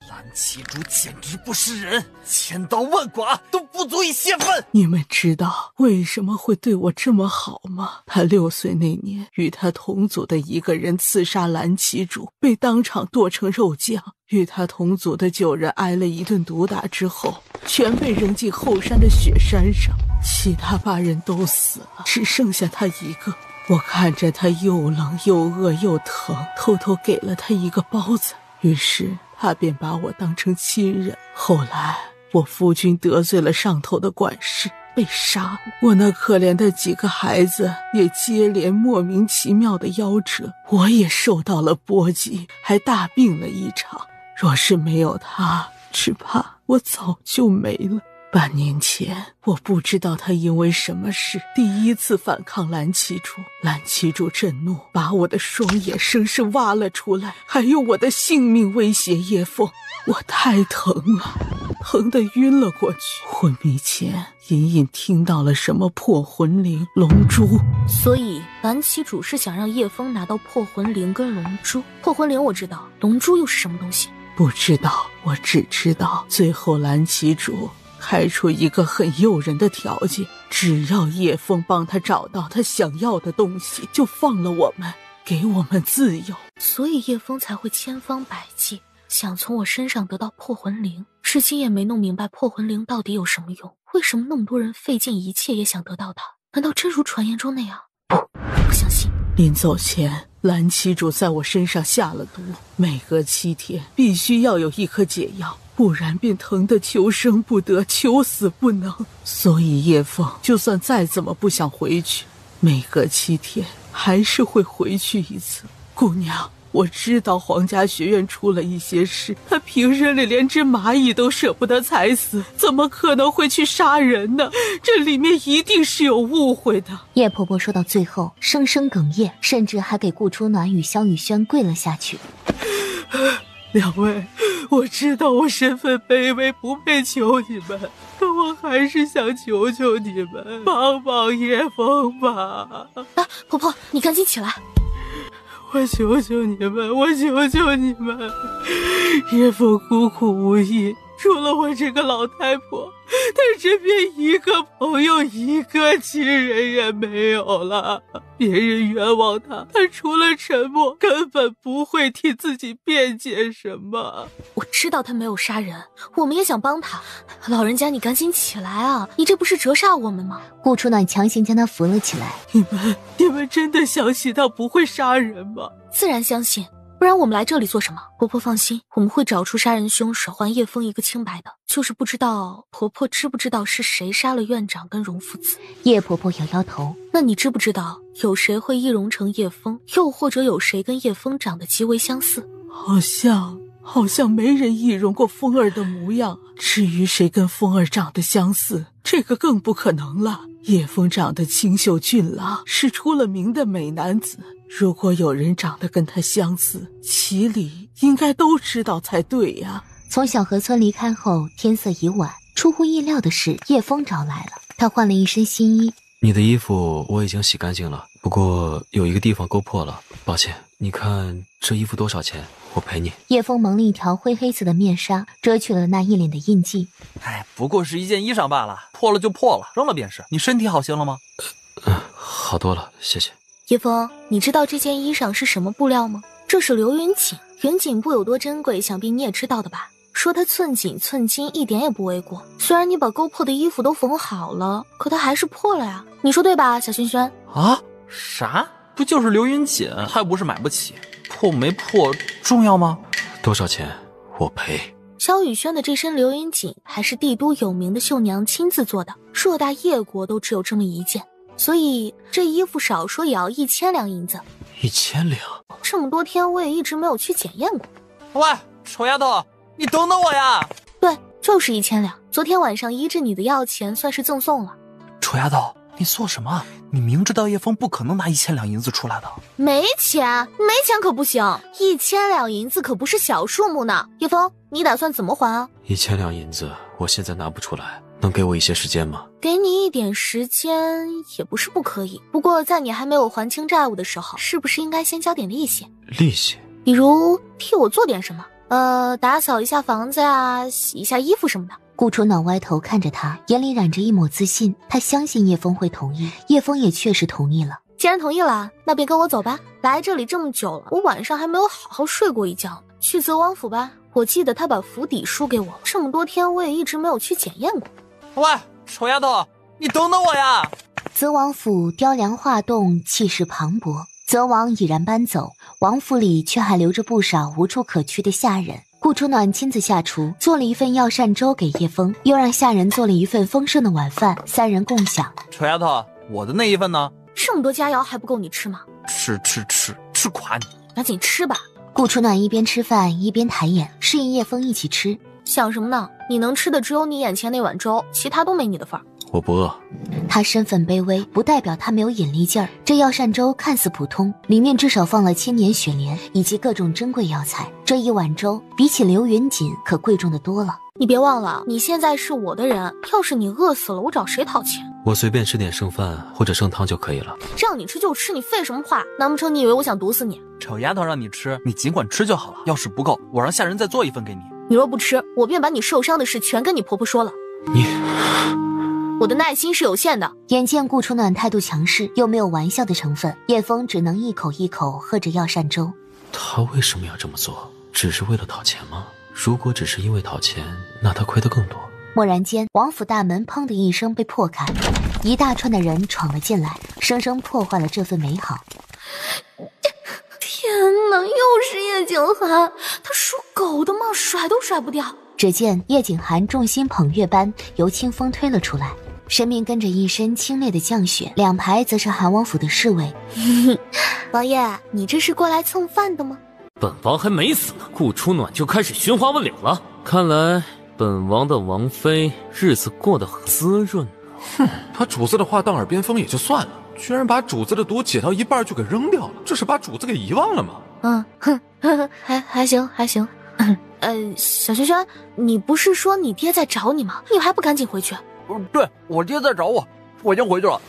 蓝旗主简直不是人，千刀万剐都不足以泄愤。你们知道为什么会对我这么好吗？他6岁那年，与他同族的一个人刺杀蓝旗主，被当场剁成肉酱。与他同族的9人挨了一顿毒打之后，全被扔进后山的雪山上，其他8人都死了，只剩下他一个。我看着他又冷又饿又疼，偷偷给了他一个包子，于是他便把我当成亲人。后来我夫君得罪了上头的管事，被杀了。我那可怜的几个孩子也接连莫名其妙的夭折，我也受到了波及，还大病了一场。若是没有他，只怕我早就没了。半年前，我不知道他因为什么事第一次反抗蓝旗主。蓝旗主震怒，把我的双眼生生挖了出来，还用我的性命威胁叶枫。我太疼了，疼得晕了过去。昏迷前隐隐听到了什么破魂铃、龙珠，所以蓝旗主是想让叶枫拿到破魂铃跟龙珠。破魂铃我知道，龙珠又是什么东西？不知道，我只知道最后蓝旗主开出一个很诱人的条件，只要叶枫帮他找到他想要的东西，就放了我们，给我们自由。所以叶枫才会千方百计想从我身上得到破魂铃，至今也没弄明白破魂铃到底有什么用，为什么那么多人费尽一切也想得到它？难道真如传言中那样？不相信。临走前，蓝旗主在我身上下了毒，每隔7天必须要有一颗解药，不然便疼得求生不得，求死不能。所以叶枫就算再怎么不想回去，每隔7天还是会回去一次。姑娘，我知道皇家学院出了一些事，他平日里连只蚂蚁都舍不得踩死，怎么可能会去杀人呢？这里面一定是有误会的。叶婆婆说到最后声声哽咽，甚至还给顾初暖与萧雨轩跪了下去。两位，我知道我身份卑微，不配求你们，可我还是想求求你们，帮帮叶枫吧。婆婆，你赶紧起来。我求求你们，我求求你们！叶枫孤苦无依，除了我这个老太婆，他身边一个朋友、一个亲人也没有了。别人冤枉他，他除了沉默，根本不会替自己辩解什么。我知道他没有杀人，我们也想帮他。老人家，你赶紧起来啊！你这不是折煞我们吗？顾初暖强行将他扶了起来。你们真的相信他不会杀人吗？自然相信。不然我们来这里做什么？婆婆放心，我们会找出杀人凶手，还叶枫一个清白的。就是不知道婆婆知不知道是谁杀了院长跟荣父子。叶婆婆摇摇头。那你知不知道有谁会易容成叶枫，又或者有谁跟叶枫长得极为相似？好像没人易容过枫儿的模样。至于谁跟枫儿长得相似，这个更不可能了。叶枫长得清秀俊朗，是出了名的美男子。如果有人长得跟他相似，齐里应该都知道才对呀。从小河村离开后，天色已晚。出乎意料的是，叶枫找来了。他换了一身新衣。你的衣服我已经洗干净了，不过有一个地方勾破了，抱歉。你看这衣服多少钱？我赔你。叶枫蒙了一条灰黑色的面纱，遮去了那一脸的印记。不过是一件衣裳罢了，破了就破了，扔了便是。你身体好些了吗？好多了，谢谢。叶枫，你知道这件衣裳是什么布料吗？这是流云锦。云锦布有多珍贵，想必你也知道的吧？说它寸锦寸金一点也不为过。虽然你把勾破的衣服都缝好了，可它还是破了呀。你说对吧，小轩轩？啊？啥？不就是流云锦，还不是买不起？破没破重要吗？多少钱？我赔。萧雨轩的这身流云锦还是帝都有名的绣娘亲自做的，硕大叶国都只有这么一件。所以这衣服少说也要1000两银子。1000两？这么多天我也一直没有去检验过。喂，丑丫头，你等等我呀！对，就是1000两。昨天晚上依着你的要钱，算是赠送了。丑丫头，你做什么？你明知道叶枫不可能拿1000两银子出来的。没钱可不行，1000两银子可不是小数目呢。叶枫，你打算怎么还啊？1000两银子，我现在拿不出来，能给我一些时间吗？给你一点时间也不是不可以，不过在你还没有还清债务的时候，是不是应该先交点利息？利息？比如替我做点什么，打扫一下房子呀，洗一下衣服什么的。顾初暖歪头看着他，眼里染着一抹自信。他相信叶枫会同意，叶枫也确实同意了。既然同意了，那便跟我走吧。来这里这么久了，我晚上还没有好好睡过一觉。去泽王府吧，我记得他把府邸输给我，这么多天我也一直没有去检验过。喂，丑丫头，你等等我呀！泽王府雕梁画栋，气势磅礴。泽王已然搬走，王府里却还留着不少无处可去的下人。顾初暖亲自下厨，做了一份药膳粥给叶枫，又让下人做了一份丰盛的晚饭，3人共享。丑丫头，我的那一份呢？这么多佳肴还不够你吃吗？吃垮你！赶紧吃吧。顾初暖一边吃饭一边抬眼，示意叶枫一起吃。想什么呢？你能吃的只有你眼前那碗粥，其他都没你的份儿。我不饿。他身份卑微，不代表他没有引力劲儿。这药膳粥看似普通，里面至少放了千年雪莲以及各种珍贵药材。这一碗粥比起流云锦可贵重的多了。你别忘了，你现在是我的人，要是你饿死了，我找谁讨钱？我随便吃点剩饭或者剩汤就可以了。让你吃就吃，你废什么话？难不成你以为我想毒死你？丑丫头让你吃，你尽管吃就好了。要是不够，我让下人再做一份给你。你若不吃，我便把你受伤的事全跟你婆婆说了。我的耐心是有限的。眼见顾初暖态度强势，又没有玩笑的成分，叶枫只能一口一口喝着药膳粥。他为什么要这么做？只是为了讨钱吗？如果只是因为讨钱，那他亏得更多。蓦然间，王府大门砰的一声被破开，一大串的人闯了进来，生生破坏了这份美好。天哪，又是叶景寒，他属狗的吗？甩都甩不掉。只见叶景寒众星捧月般由清风推了出来，身边跟着一身清冽的降雪，两排则是韩王府的侍卫。王爷，你这是过来蹭饭的吗？本王还没死呢，顾初暖就开始寻花问柳了。看来本王的王妃日子过得很滋润啊。哼，他主子的话当耳边风也就算了，居然把主子的毒解到一半就给扔掉了，这是把主子给遗忘了吗？还行。小轩轩，你不是说你爹在找你吗？你还不赶紧回去？对，我爹在找我，我已经回去了。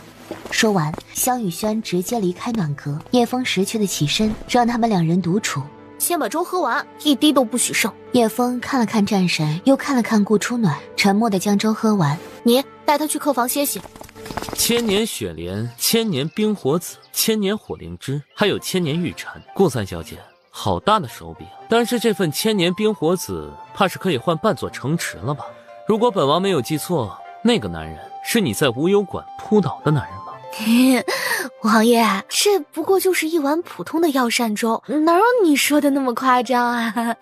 说完，萧雨轩直接离开暖阁，叶枫识趣的起身，让他们两人独处。先把粥喝完，一滴都不许剩。叶枫看了看战神，又看了看顾初暖，沉默地将粥喝完。你带他去客房歇息。千年雪莲、千年冰火子、千年火灵芝，还有千年玉蝉。顾三小姐，好大的手笔啊！但是这份千年冰火子，怕是可以换半座城池了吧？如果本王没有记错，那个男人是你在无忧馆扑倒的男人吧？王爷，这不过就是一碗普通的药膳粥，哪有你说的那么夸张啊？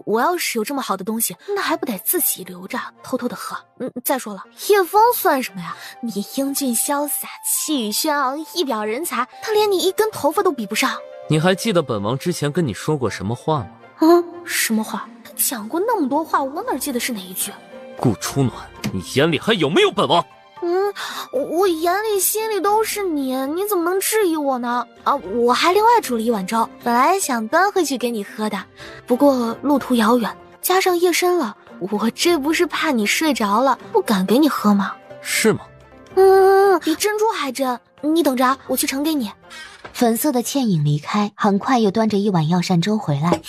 我要是有这么好的东西，那还不得自己留着，偷偷的喝？再说了，叶枫算什么呀？你英俊潇洒，气宇轩昂，一表人才，他连你一根头发都比不上。你还记得本王之前跟你说过什么话吗？什么话？他讲过那么多话，我哪记得是哪一句？顾初暖，你眼里还有没有本王？我眼里心里都是你，你怎么能质疑我呢？我还另外煮了一碗粥，本来想端回去给你喝的，不过路途遥远，加上夜深了，我这不是怕你睡着了，不敢给你喝吗？是吗？比珍珠还真，你等着，我去盛给你。粉色的倩影离开，很快又端着一碗药膳粥回来。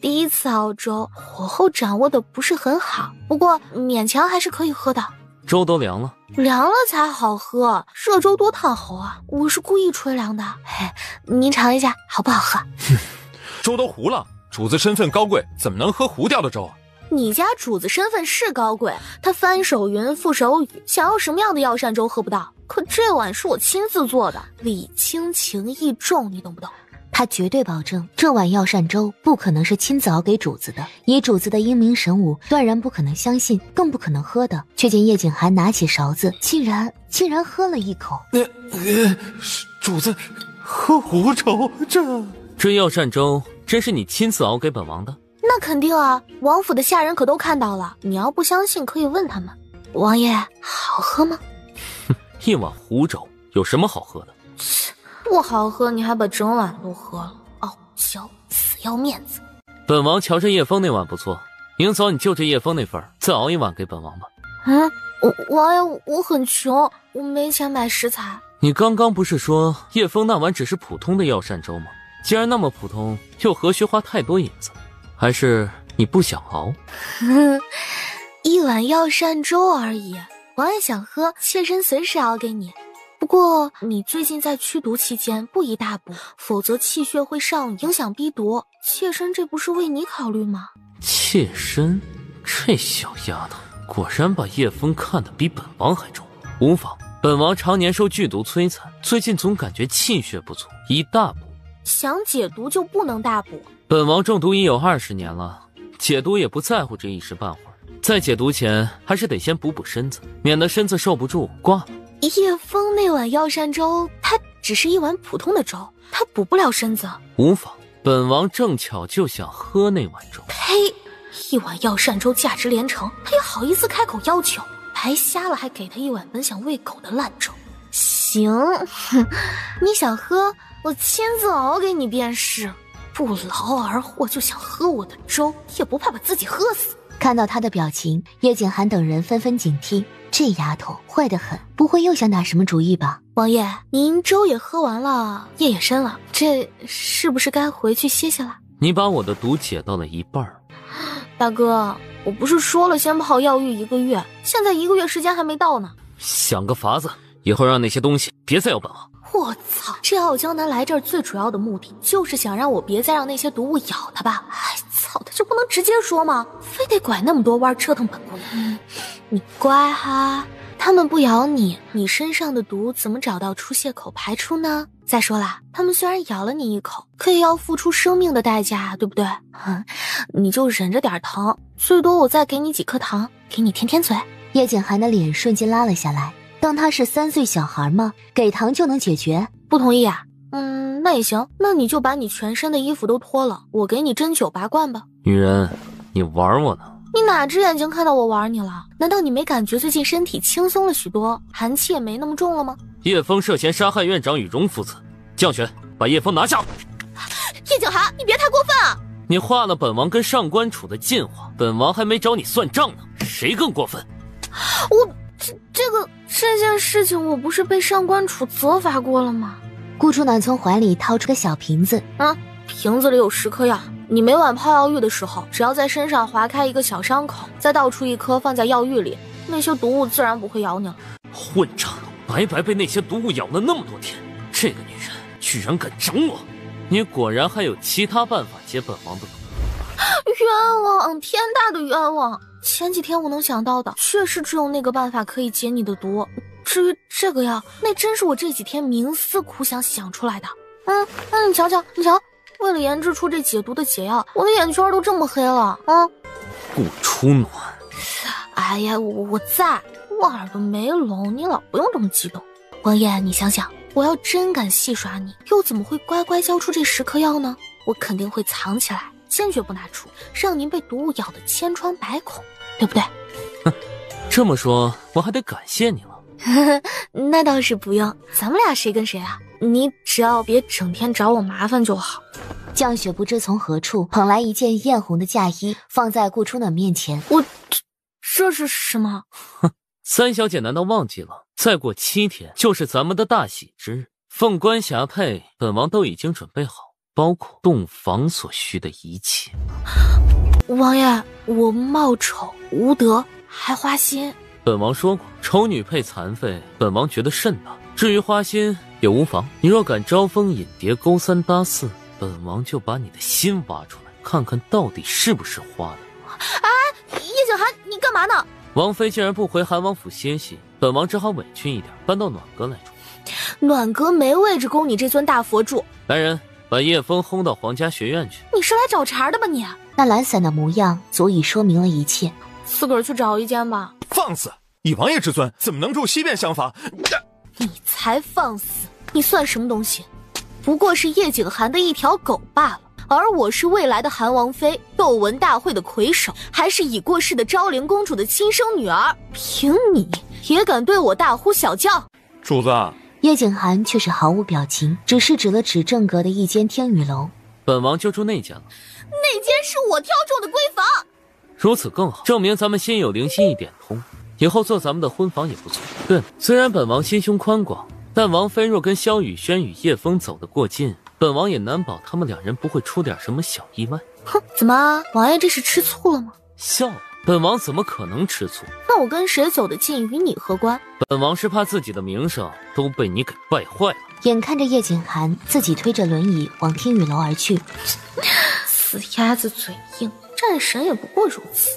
第一次熬粥，火候掌握的不是很好，不过勉强还是可以喝的。粥都凉了，凉了才好喝，热粥多烫喉啊！我是故意吹凉的。您尝一下，好不好喝？粥都糊了，主子身份高贵，怎么能喝糊掉的粥啊？你家主子身份是高贵，他翻手云覆手雨，想要什么样的药膳粥喝不到。可这碗是我亲自做的，礼轻情意重，你懂不懂？他绝对保证这碗药膳粥不可能是亲自熬给主子的，以主子的英明神武，断然不可能相信，更不可能喝的。却见叶景寒拿起勺子，竟然喝了一口。主子喝糊粥，这药膳粥真是你亲自熬给本王的？那肯定啊，王府的下人可都看到了。你要不相信，可以问他们。王爷，好喝吗？一碗糊粥有什么好喝的？不好喝，你还把整碗都喝了，傲娇，死要面子。本王瞧着叶枫那碗不错，明早你就着叶枫那份再熬一碗给本王吧。王爷，我很穷，我没钱买食材。你刚刚不是说叶枫那碗只是普通的药膳粥吗？既然那么普通，又何须花太多银子？还是你不想熬？一碗药膳粥而已，王爷想喝，妾身随时熬给你。不过你最近在驱毒期间，不宜大补，否则气血会上影响逼毒。妾身这不是为你考虑吗？妾身，这小丫头果然把叶枫看得比本王还重。无妨，本王常年受剧毒摧残，最近总感觉气血不足，宜大补。想解毒就不能大补。本王中毒已有20年了，解毒也不在乎这一时半会儿，在解毒前还是得先补身子，免得身子受不住挂了。叶枫那碗药膳粥，它只是一碗普通的粥，它补不了身子。无妨，本王正巧就想喝那碗粥。呸！一碗药膳粥价值连城，他也好意思开口要求？白瞎了还给他一碗本想喂狗的烂粥。行，你想喝，我亲自熬给你便是。不劳而获就想喝我的粥，也不怕把自己喝死。看到他的表情，叶景寒等人纷纷警惕，这丫头坏得很，不会又想打什么主意吧？王爷，您粥也喝完了，夜也深了，这是不是该回去歇歇了？你把我的毒解到了一半。大哥，我不是说了先泡药浴1个月，现在1个月时间还没到呢。想个法子，以后让那些东西别再要本王。我操，这傲娇男来这儿最主要的目的就是想让我别再让那些毒物咬他吧？哎，操，他就不能直接说吗？非得拐那么多弯折腾本姑娘。你乖哈，他们不咬你，你身上的毒怎么找到出泄口排出呢？再说了，他们虽然咬了你一口，可也要付出生命的代价，对不对？你就忍着点疼，最多我再给你几颗糖，给你舔嘴。叶景寒的脸瞬间拉了下来。当他是3岁小孩吗？给糖就能解决？不同意啊？那也行，那你就把你全身的衣服都脱了，我给你针灸拔罐吧。女人，你玩我呢？你哪只眼睛看到我玩你了？难道你没感觉最近身体轻松了许多，寒气也没那么重了吗？叶枫涉嫌杀害院长与荣父子，降权，把叶枫拿下。叶景寒，你别太过分啊！你化了本王跟上官楚的近话，本王还没找你算账呢，谁更过分？这件事情我不是被上官楚责罚过了吗？顾初暖从怀里掏出个小瓶子，瓶子里有10颗药，你每晚泡药浴的时候，只要在身上划开一个小伤口，再倒出1颗放在药浴里，那些毒物自然不会咬你了。混账，白白被那些毒物咬了那么多天，这个女人居然敢整我！你果然还有其他办法解本王的毒。冤枉，天大的冤枉！前几天我能想到的，确实只有那个办法可以解你的毒。至于这个药，那真是我这几天冥思苦想出来的。你瞧，为了研制出这解毒的解药，我的眼圈都这么黑了。顾初暖，哎呀，我在，我耳朵没聋，你老不用这么激动。王爷，你想想，我要真敢戏耍你，又怎么会乖乖交出这10颗药呢？我肯定会藏起来，坚决不拿出，让您被毒物咬得千疮百孔，对不对？这么说，我还得感谢你了。那倒是不用，咱们俩谁跟谁啊？你只要别整天找我麻烦就好。降雪不知从何处捧来一件艳红的嫁衣，放在顾初暖面前。这是什么？三小姐难道忘记了？再过7天就是咱们的大喜之日，凤冠霞帔，本王都已经准备好，包括洞房所需的一切。王爷，我貌丑无德，还花心。本王说过，丑女配残废，本王觉得甚当。至于花心也无妨，你若敢招蜂引蝶、勾三搭四，本王就把你的心挖出来，看看到底是不是花的。叶景寒，你干嘛呢？王妃竟然不回韩王府歇息，本王只好委屈一点，搬到暖阁来住。暖阁没位置供你这尊大佛住。来人，把叶枫轰到皇家学院去。你是来找茬的吧你？那懒散的模样足以说明了一切。自个儿去找一间吧。放肆！以王爷之尊，怎么能助西便相法？你才放肆！你算什么东西？不过是叶景寒的一条狗罢了。而我是未来的韩王妃，斗文大会的魁首，还是已过世的昭灵公主的亲生女儿。凭你也敢对我大呼小叫？主子，叶景寒却是毫无表情，只是指了指正阁的一间天宇楼。本王就住那间了。那间是我挑中的闺房。如此更好，证明咱们心有灵犀一点通，以后做咱们的婚房也不错。对了，虽然本王心胸宽广，但王妃若跟萧雨轩与叶枫走得过近，本王也难保他们2人不会出点什么小意外。哼，怎么，王爷这是吃醋了吗？笑，本王怎么可能吃醋？那我跟谁走得近与你何关？本王是怕自己的名声都被你给败坏了。眼看着叶景寒自己推着轮椅往天宇楼而去，死鸭子嘴硬，战神也不过如此。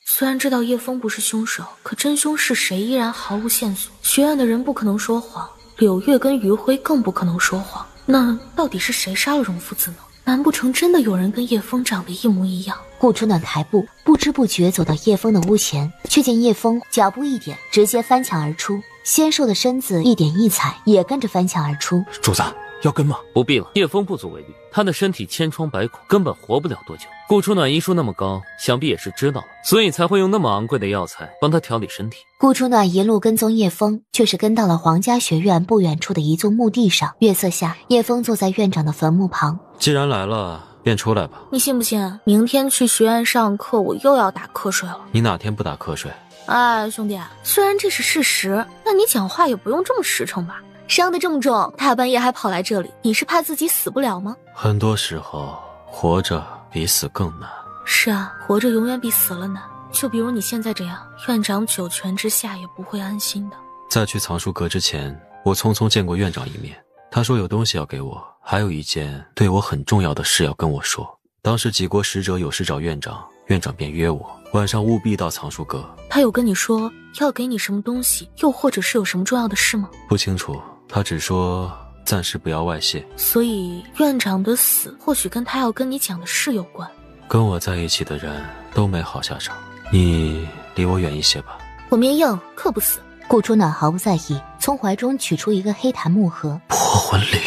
虽然知道叶枫不是凶手，可真凶是谁依然毫无线索。学院的人不可能说谎，柳月跟余晖更不可能说谎。那到底是谁杀了荣夫子呢？难不成真的有人跟叶枫长得一模一样？顾初暖抬步，不知不觉走到叶枫的屋前，却见叶枫脚步一点，直接翻墙而出，纤瘦的身子一点一踩，也跟着翻墙而出。主子，要跟吗？不必了，叶枫不足为虑，他的身体千疮百孔，根本活不了多久。顾初暖医术那么高，想必也是知道了，所以才会用那么昂贵的药材帮他调理身体。顾初暖一路跟踪叶枫，却是跟到了皇家学院不远处的一座墓地上。月色下，叶枫坐在院长的坟墓旁。既然来了，便出来吧。你信不信，明天去学院上课，我又要打瞌睡了？你哪天不打瞌睡？哎，兄弟，虽然这是事实，那你讲话也不用这么实诚吧？伤得这么重，大半夜还跑来这里，你是怕自己死不了吗？很多时候，活着比死更难。是啊，活着永远比死了难。就比如你现在这样，院长九泉之下也不会安心的。在去藏书阁之前，我匆匆见过院长一面，他说有东西要给我，还有一件对我很重要的事要跟我说。当时几国使者有事找院长，院长便约我晚上务必到藏书阁。他有跟你说要给你什么东西，又或者是有什么重要的事吗？不清楚，他只说暂时不要外泄。所以院长的死或许跟他要跟你讲的事有关。跟我在一起的人都没好下场，你离我远一些吧。我面硬，克不死。顾初暖毫不在意，从怀中取出一个黑檀木盒。破魂铃？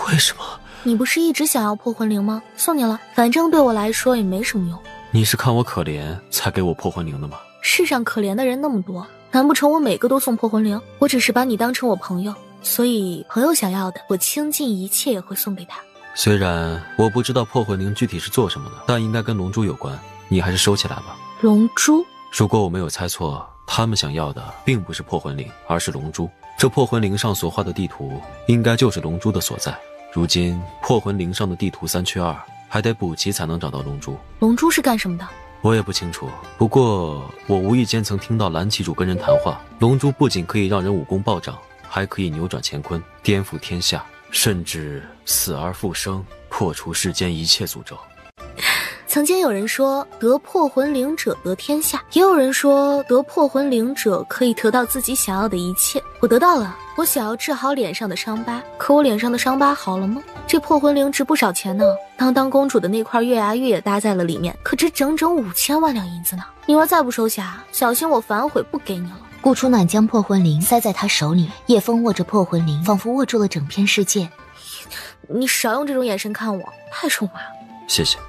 为什么？你不是一直想要破魂铃吗？送你了，反正对我来说也没什么用。你是看我可怜才给我破魂铃的吗？世上可怜的人那么多，难不成我每个都送破魂铃？我只是把你当成我朋友，所以朋友想要的，我倾尽一切也会送给他。虽然我不知道破魂铃具体是做什么的，但应该跟龙珠有关，你还是收起来吧。龙珠？如果我没有猜错，他们想要的并不是破魂铃，而是龙珠。这破魂铃上所画的地图，应该就是龙珠的所在。如今破魂铃上的地图3缺2，还得补齐才能找到龙珠。龙珠是干什么的？我也不清楚，不过我无意间曾听到蓝旗主跟人谈话，龙珠不仅可以让人武功暴涨，还可以扭转乾坤，颠覆天下，甚至死而复生，破除世间一切诅咒。曾经有人说得破魂铃者得天下，也有人说得破魂铃者可以得到自己想要的一切。我得到了，我想要治好脸上的伤疤，可我脸上的伤疤好了吗？这破魂铃值不少钱呢，当公主的那块月牙玉也搭在了里面，可值整整5000万两银子呢。你若再不收下，小心我反悔不给你了。顾初暖将破魂铃塞在他手里，叶枫握着破魂铃，仿佛握住了整片世界。你少用这种眼神看我，太肉麻了。谢谢。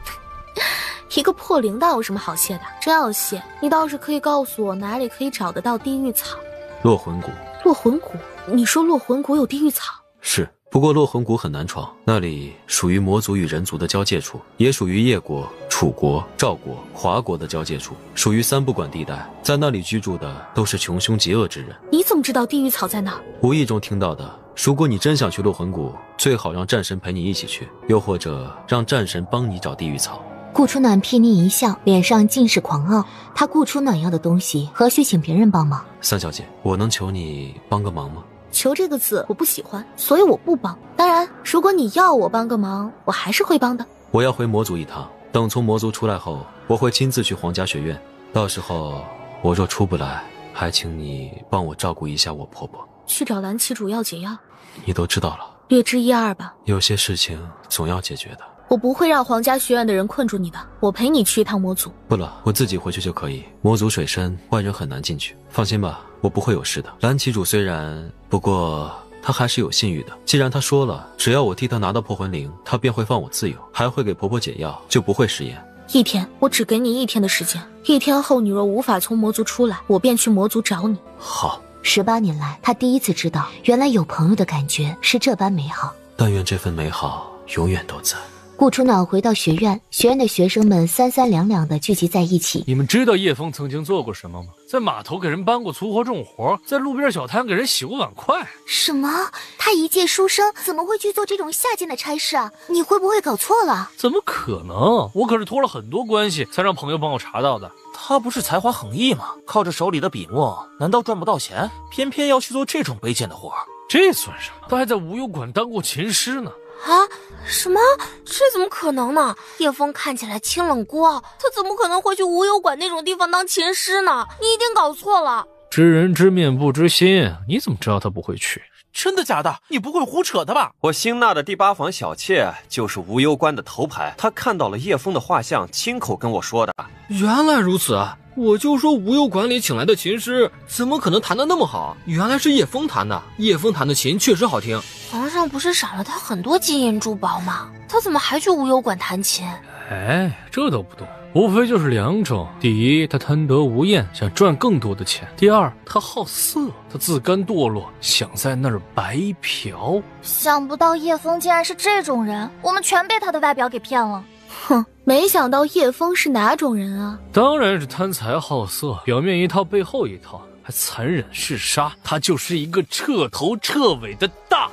一个破铃铛有什么好谢的？真要谢，你倒是可以告诉我哪里可以找得到地狱草。落魂谷。落魂谷？你说落魂谷有地狱草？是，不过落魂谷很难闯，那里属于魔族与人族的交界处，也属于叶国、楚国、赵国、华国的交界处，属于3不管地带，在那里居住的都是穷凶极恶之人。你怎么知道地狱草在哪？无意中听到的。如果你真想去落魂谷，最好让战神陪你一起去，又或者让战神帮你找地狱草。顾初暖睥睨一笑，脸上尽是狂傲。他顾初暖要的东西，何须请别人帮忙？三小姐，我能求你帮个忙吗？求这个字我不喜欢，所以我不帮。当然，如果你要我帮个忙，我还是会帮的。我要回魔族一趟，等从魔族出来后，我会亲自去皇家学院。到时候我若出不来，还请你帮我照顾一下我婆婆。去找蓝旗主要解药。你都知道了，略知一二吧。有些事情总要解决的。我不会让皇家学院的人困住你的，我陪你去一趟魔族。不了，我自己回去就可以。魔族水深，外人很难进去。放心吧，我不会有事的。蓝旗主虽然，不过他还是有信誉的。既然他说了，只要我替他拿到破魂铃，他便会放我自由，还会给婆婆解药，就不会食言。1天，我只给你1天的时间。1天后，你若无法从魔族出来，我便去魔族找你。好。18年来，他第一次知道，原来有朋友的感觉是这般美好。但愿这份美好永远都在。顾初暖回到学院，学院的学生们3、3两两的聚集在一起。你们知道叶枫曾经做过什么吗？在码头给人搬过粗活重活，在路边小摊给人洗过碗筷。什么？他一介书生，怎么会去做这种下贱的差事啊？你会不会搞错了？怎么可能？我可是托了很多关系，才让朋友帮我查到的。他不是才华横溢吗？靠着手里的笔墨，难道赚不到钱？偏偏要去做这种卑贱的活？这算什么？他还在无忧馆当过琴师呢。啊？什么？这怎么可能呢？叶枫看起来清冷孤傲，他怎么可能会去无忧馆那种地方当琴师呢？你一定搞错了。知人知面不知心，你怎么知道他不会去？真的假的？你不会胡扯的吧？我新纳的第8房小妾就是无忧关的头牌，她看到了叶枫的画像，亲口跟我说的。原来如此啊！我就说无忧馆里请来的琴师怎么可能弹得那么好？原来是叶枫弹的。叶枫弹的琴确实好听。皇上不是赏了他很多金银珠宝吗？他怎么还去无忧馆弹琴？哎，这都不懂，无非就是2种：第一，他贪得无厌，想赚更多的钱；第二，他好色，他自甘堕落，想在那儿白嫖。想不到叶枫竟然是这种人，我们全被他的外表给骗了。哼，没想到叶枫是哪种人啊？当然是贪财好色，表面一套背后一套，还残忍嗜杀。他就是一个彻头彻尾的大。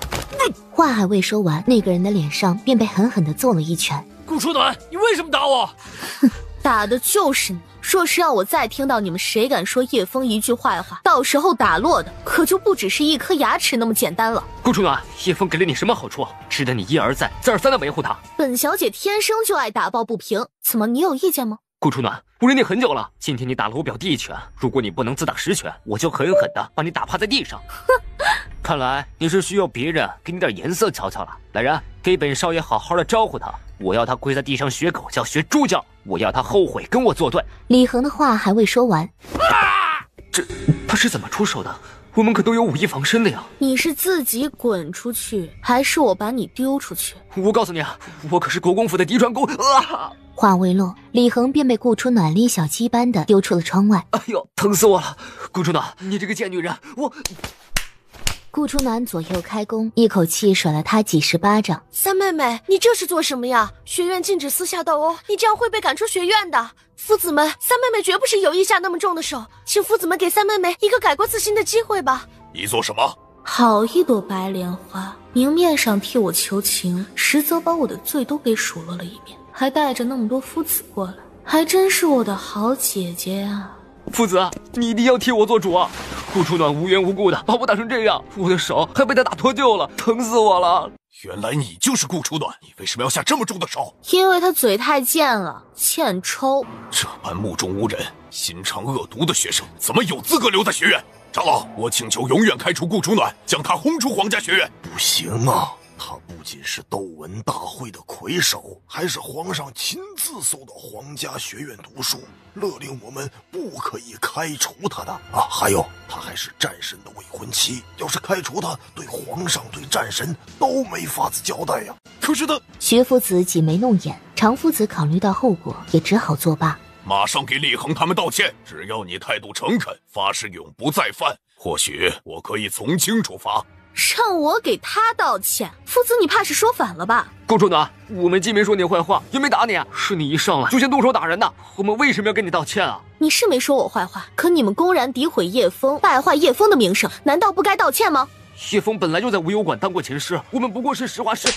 话还未说完，那个人的脸上便被狠狠地揍了一拳。顾初暖，你为什么打我？哼，打的就是你。若是让我再听到你们谁敢说叶枫一句坏话，到时候打落的可就不只是一颗牙齿那么简单了。顾初暖，叶枫给了你什么好处？值得你一而再、再而三的维护他？本小姐天生就爱打抱不平，怎么你有意见吗？顾初暖，我忍你很久了，今天你打了我表弟一拳，如果你不能自打10拳，我就狠狠的把你打趴在地上。看来你是需要别人给你点颜色瞧瞧了。来人，给本少爷好好的招呼他，我要他跪在地上学狗叫、学猪叫，我要他后悔跟我作对。李恒的话还未说完，这他是怎么出手的？我们可都有武艺防身的呀！你是自己滚出去，还是我把你丢出去？我告诉你啊，我可是国公府的嫡传公啊！话未落，李恒便被顾初暖拎小鸡般的丢出了窗外。哎呦，疼死我了！顾初暖，你这个贱女人，我……顾初暖左右开弓，一口气甩了他几10巴掌。三妹妹，你这是做什么呀？学院禁止私下斗殴，你这样会被赶出学院的。夫子们，三妹妹绝不是有意下那么重的手，请夫子们给三妹妹一个改过自新的机会吧。你做什么？好一朵白莲花，明面上替我求情，实则把我的罪都给数落了一遍，还带着那么多夫子过来，还真是我的好姐姐啊！夫子，你一定要替我做主啊！顾初暖无缘无故的把我打成这样，我的手还被他打脱臼了，疼死我了！原来你就是顾初暖，你为什么要下这么重的手？因为他嘴太贱了，欠抽。这般目中无人、心肠恶毒的学生，怎么有资格留在学院？长老，我请求永远开除顾初暖，将他轰出皇家学院。不行啊！他不仅是斗文大会的魁首，还是皇上亲自送到皇家学院读书，勒令我们不可以开除他的啊！还有，他还是战神的未婚妻，要是开除他，对皇上、对战神都没法子交代呀。可是他，徐夫子挤眉弄眼，常夫子考虑到后果，也只好作罢。马上给李恒他们道歉，只要你态度诚恳，发誓永不再犯，或许我可以从轻处罚。让我给他道歉？夫子，你怕是说反了吧？顾初暖，我们既没说你坏话，也没打你，是你一上来就先动手打人的，我们为什么要跟你道歉啊？你是没说我坏话，可你们公然诋毁叶枫，败坏叶枫的名声，难道不该道歉吗？叶枫本来就在无忧馆当过琴师，我们不过是实话实。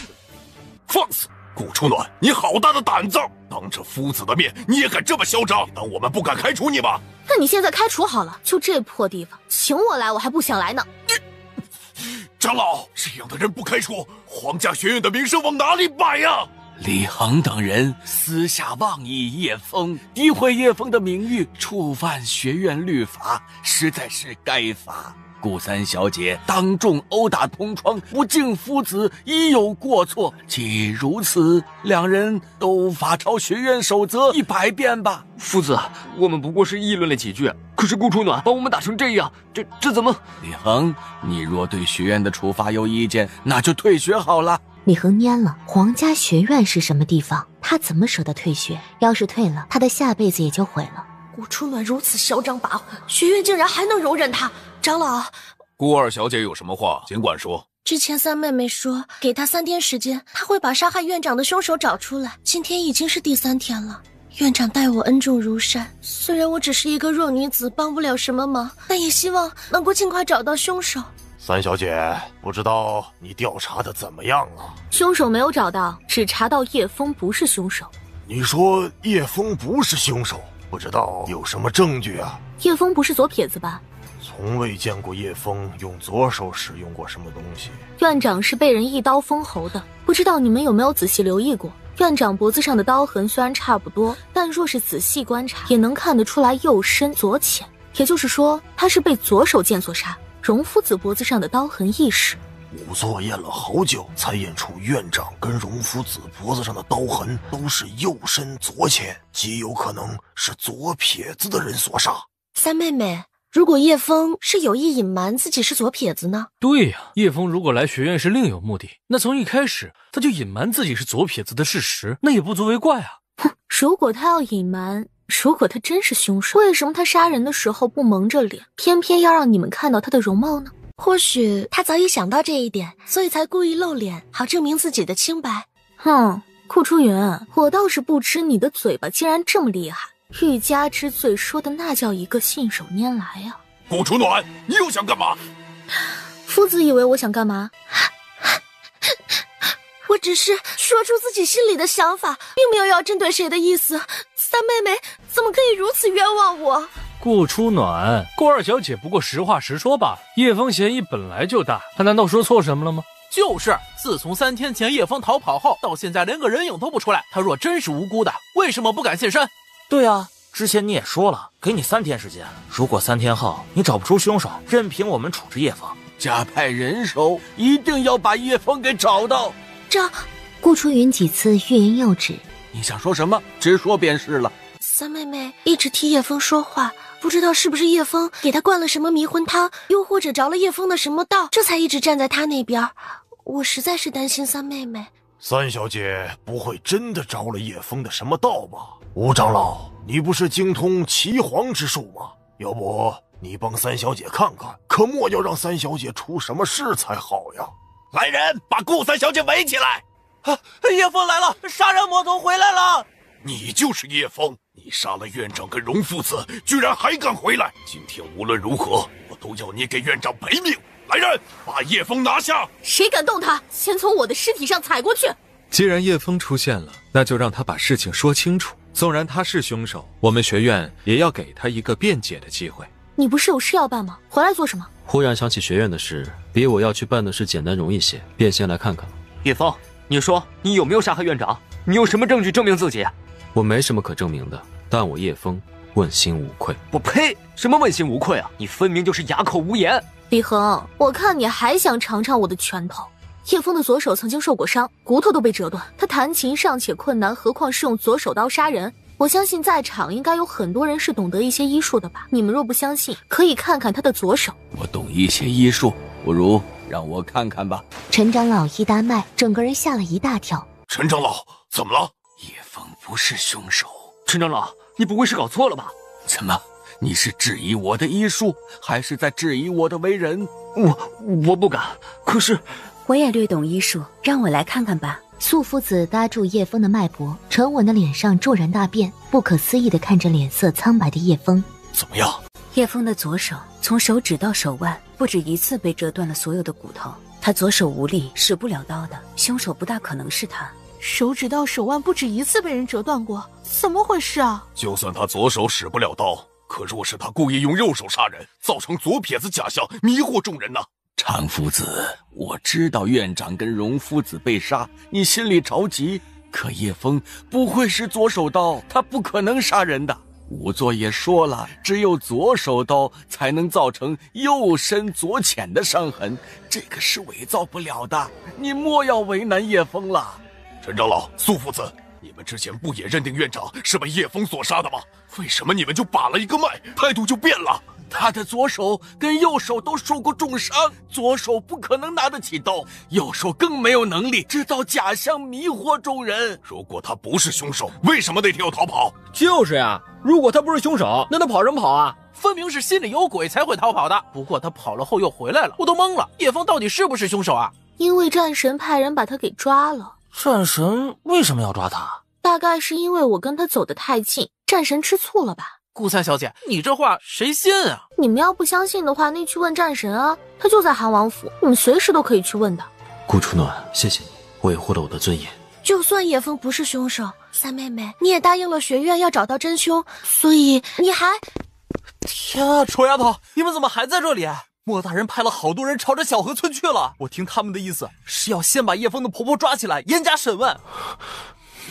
放肆！顾初暖，你好大的胆子！当着夫子的面，你也敢这么嚣张？当我们不敢开除你吗？那你现在开除好了，就这破地方，请我来我还不想来呢。长老，这样的人不开除，皇家学院的名声往哪里摆呀？李恒等人私下妄议叶枫，诋毁叶枫的名誉，触犯学院律法，实在是该罚。顾三小姐当众殴打同窗，不敬夫子，已有过错。既如此，两人都罚抄学院守则100遍吧。夫子，我们不过是议论了几句，可是顾初暖把我们打成这样，这怎么？李恒，你若对学院的处罚有意见，那就退学好了。李恒蔫了，皇家学院是什么地方？他怎么舍得退学？要是退了，他的下辈子也就毁了。顾初暖如此嚣张跋扈，学院竟然还能容忍他。长老，顾二小姐有什么话尽管说。之前三妹妹说给她3天时间，她会把杀害院长的凶手找出来。今天已经是第3天了，院长待我恩重如山，虽然我只是一个弱女子，帮不了什么忙，但也希望能够尽快找到凶手。三小姐，不知道你调查的怎么样了？凶手没有找到，只查到叶枫不是凶手。你说叶枫不是凶手，不知道有什么证据啊？叶枫不是左撇子吧？从未见过叶枫用左手使用过什么东西。院长是被人一刀封喉的，不知道你们有没有仔细留意过？院长脖子上的刀痕虽然差不多，但若是仔细观察，也能看得出来右深左浅，也就是说他是被左手剑所杀。荣夫子脖子上的刀痕亦是。仵作验了好久，才验出院长跟荣夫子脖子上的刀痕都是右深左浅，极有可能是左撇子的人所杀。三妹妹，如果叶枫是有意隐瞒自己是左撇子呢？对呀，叶枫如果来学院是另有目的，那从一开始他就隐瞒自己是左撇子的事实，那也不足为怪啊。哼，如果他要隐瞒，如果他真是凶手，为什么他杀人的时候不蒙着脸，偏偏要让你们看到他的容貌呢？或许他早已想到这一点，所以才故意露脸，好证明自己的清白。哼，顾初云，我倒是不知你的嘴巴竟然这么厉害，欲加之罪说的那叫一个信手拈来呀。顾初暖，你又想干嘛？夫子以为我想干嘛？我只是说出自己心里的想法，并没有要针对谁的意思。三妹妹怎么可以如此冤枉我？顾初暖，顾二小姐不过实话实说罢了。叶枫嫌疑本来就大，她难道说错什么了吗？就是，自从3天前叶枫逃跑后，到现在连个人影都不出来。他若真是无辜的，为什么不敢现身？对啊，之前你也说了，给你3天时间，如果3天后你找不出凶手，任凭我们处置叶枫，加派人手，一定要把叶枫给找到。顾初云几次欲言又止。你想说什么，直说便是了。三妹妹一直替叶枫说话，不知道是不是叶枫给她灌了什么迷魂汤，又或者着了叶枫的什么道，这才一直站在她那边。我实在是担心三妹妹。三小姐不会真的着了叶枫的什么道吧？吴长老，你不是精通岐黄之术吗？要不你帮三小姐看看，可莫要让三小姐出什么事才好呀。来人，把顾三小姐围起来！叶枫来了，杀人魔头回来了！你就是叶枫，你杀了院长跟荣父子，居然还敢回来！今天无论如何，我都要你给院长赔命！来人，把叶枫拿下！谁敢动他，先从我的尸体上踩过去！既然叶枫出现了，那就让他把事情说清楚。纵然他是凶手，我们学院也要给他一个辩解的机会。你不是有事要办吗？回来做什么？忽然想起学院的事，比我要去办的事简单容易些，便先来看看。叶枫，你说你有没有杀害院长？你有什么证据证明自己？我没什么可证明的，但我叶枫问心无愧。我呸！什么问心无愧啊？你分明就是哑口无言。李恒，我看你还想尝尝我的拳头。叶枫的左手曾经受过伤，骨头都被折断，他弹琴尚且困难，何况是用左手刀杀人？我相信在场应该有很多人是懂得一些医术的吧？你们若不相信，可以看看他的左手。我懂一些医术，不如让我看看吧。陈长老一搭脉，整个人吓了一大跳。陈长老，怎么了？叶枫不是凶手。陈长老，你不会是搞错了吧？怎么？你是质疑我的医术，还是在质疑我的为人？我不敢。可是我也略懂医术，让我来看看吧。素夫子搭住叶枫的脉搏，沉稳的脸上骤然大变，不可思议地看着脸色苍白的叶枫。怎么样？叶枫的左手从手指到手腕不止一次被折断了所有的骨头，他左手无力，使不了刀的，凶手不大可能是他。手指到手腕不止一次被人折断过，怎么回事啊？就算他左手使不了刀，可若是他故意用右手杀人，造成左撇子假象，迷惑众人呢？常夫子，我知道院长跟荣夫子被杀，你心里着急。可叶枫不会是左手刀，他不可能杀人的。仵作也说了，只有左手刀才能造成右深左浅的伤痕，这个是伪造不了的。你莫要为难叶枫了。陈长老，苏夫子，你们之前不也认定院长是被叶枫所杀的吗？为什么你们就把了一个脉，态度就变了？他的左手跟右手都受过重伤，左手不可能拿得起刀，右手更没有能力制造假象迷惑众人。如果他不是凶手，为什么那天要逃跑？就是呀，如果他不是凶手，那他跑什么跑啊？分明是心里有鬼才会逃跑的。不过他跑了后又回来了，我都懵了。叶枫到底是不是凶手啊？因为战神派人把他给抓了。战神为什么要抓他？大概是因为我跟他走得太近，战神吃醋了吧。顾三小姐，你这话谁信啊？你们要不相信的话，那去问战神啊，他就在韩王府，你们随时都可以去问的。顾初暖，谢谢你维护了我的尊严。就算叶枫不是凶手，三妹妹，你也答应了学院要找到真凶，所以你还……天啊，臭丫头，你们怎么还在这里？莫大人派了好多人朝着小河村去了，我听他们的意思是要先把叶枫的婆婆抓起来，严加审问。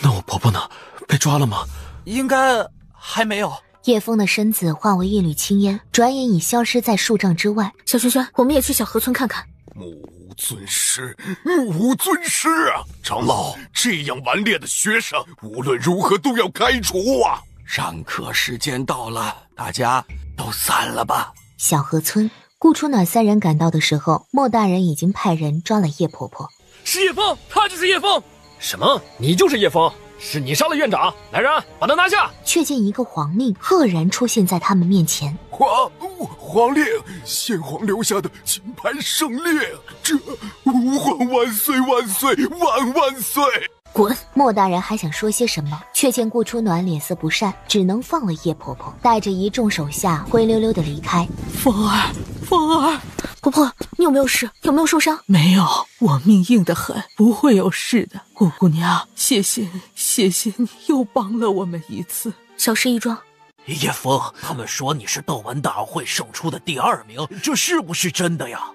那我婆婆呢？被抓了吗？应该还没有。叶枫的身子化为一缕青烟，转眼已消失在数丈之外。小萱萱，我们也去小河村看看。目无尊师，目无尊师啊！长老，这样顽劣的学生，无论如何都要开除啊！上课时间到了，大家都散了吧。小河村，顾初暖三人赶到的时候，莫大人已经派人抓了叶婆婆。是叶枫，他就是叶枫。什么？你就是叶枫？是你杀了院长！来人，把他拿下！却见一个皇令赫然出现在他们面前。皇令，先皇留下的金牌圣烈，这吾皇万岁万岁万万岁！滚！莫大人还想说些什么，却见顾初暖脸色不善，只能放了叶婆婆，带着一众手下灰溜溜的离开。风儿，风儿，婆婆，你有没有事？有没有受伤？没有，我命硬得很，不会有事的。顾姑娘，谢谢你又帮了我们一次。小事一桩。叶枫，他们说你是斗文大会胜出的第2名，这是不是真的呀？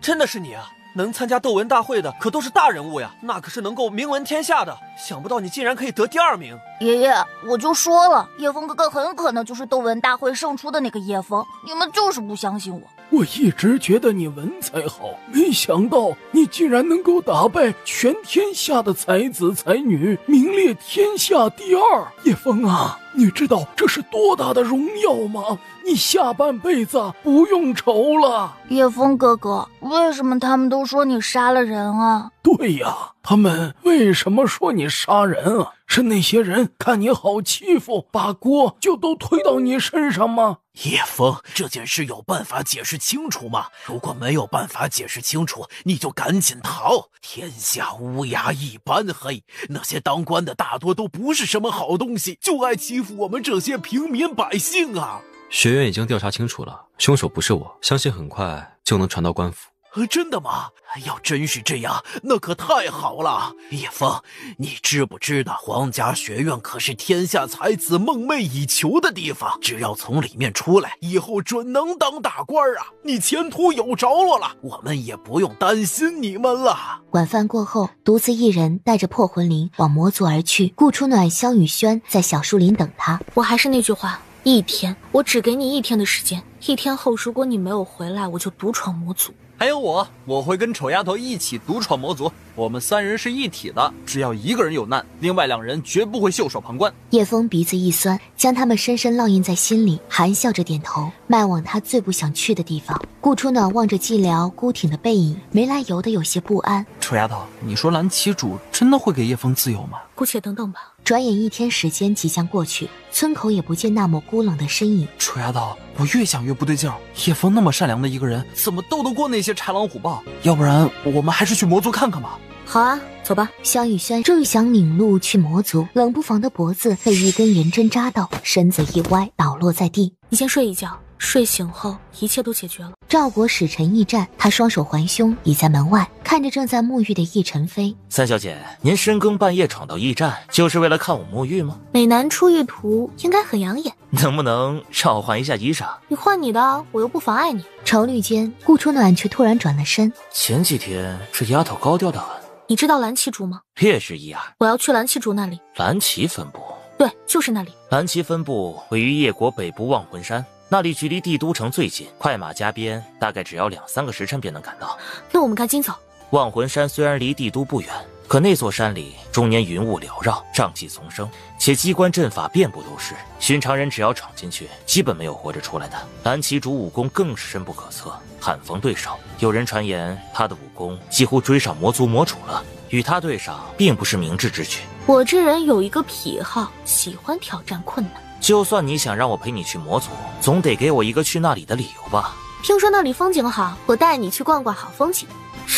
真的是你啊！能参加斗文大会的可都是大人物呀，那可是能够名闻天下的。想不到你竟然可以得第2名。爷爷，我就说了，叶枫哥哥很可能就是斗文大会胜出的那个叶枫，你们就是不相信我。我一直觉得你文采好，没想到你竟然能够打败全天下的才子才女，名列天下第2。叶枫啊，你知道这是多大的荣耀吗？你下半辈子不用愁了。叶枫哥哥，为什么他们都说你杀了人啊？对呀，他们为什么说你杀人啊？是那些人看你好欺负，把锅就都推到你身上吗？叶枫，这件事有办法解释清楚吗？如果没有办法解释清楚，你就赶紧逃。天下乌鸦一般黑，那些当官的大多都不是什么好东西，就爱欺负我们这些平民百姓啊！学院已经调查清楚了，凶手不是我，相信很快就能传到官府。真的吗？要真是这样，那可太好了。叶枫，你知不知道皇家学院可是天下才子梦寐以求的地方？只要从里面出来，以后准能当大官啊！你前途有着落了，我们也不用担心你们了。晚饭过后，独自一人带着破魂铃往魔族而去。顾初暖、萧雨轩在小树林等他。我还是那句话，1天，我只给你1天的时间。1天后，如果你没有回来，我就独闯魔族。还有我会跟丑丫头一起独闯魔族，我们3人是一体的，只要一个人有难，另外2人绝不会袖手旁观。叶枫鼻子一酸，将他们深深烙印在心里，含笑着点头，迈往他最不想去的地方。顾初暖望着寂寥孤挺的背影，没来由的有些不安。丑丫头，你说蓝旗主真的会给叶枫自由吗？姑且等等吧。转眼1天时间即将过去，村口也不见那抹孤冷的身影。丑丫头，我越想越不对劲儿。叶枫那么善良的一个人，怎么斗得过那些豺狼虎豹？要不然我们还是去魔族看看吧。好啊，走吧。萧雨轩正想领路去魔族，冷不防的脖子被一根圆针扎到，身子一歪，倒落在地。你先睡一觉，睡醒后一切都解决了。赵国使臣驿站，他双手环胸，倚在门外，看着正在沐浴的易晨飞。三小姐，您深更半夜闯到驿站，就是为了看我沐浴吗？美男出浴图应该很养眼，能不能让我换一下衣裳？你换你的，我又不妨碍你。愁虑间，顾初暖却突然转了身。前几天这丫头高调得很。你知道蓝旗族吗？烈士一二，我要去蓝旗族那里。蓝旗分部？对，就是那里。蓝旗分部位于叶国北部望魂山，那里距离帝都城最近，快马加鞭，大概只要2-3个时辰便能赶到。那我们赶紧走。望魂山虽然离帝都不远，可那座山里终年云雾缭绕，瘴气丛生，且机关阵法遍布都是，寻常人只要闯进去，基本没有活着出来的。蓝旗主武功更是深不可测，罕逢对手。有人传言他的武功几乎追上魔族魔主了，与他对上并不是明智之举。我这人有一个癖好，喜欢挑战困难。就算你想让我陪你去魔族，总得给我一个去那里的理由吧。听说那里风景好，我带你去逛逛好风景。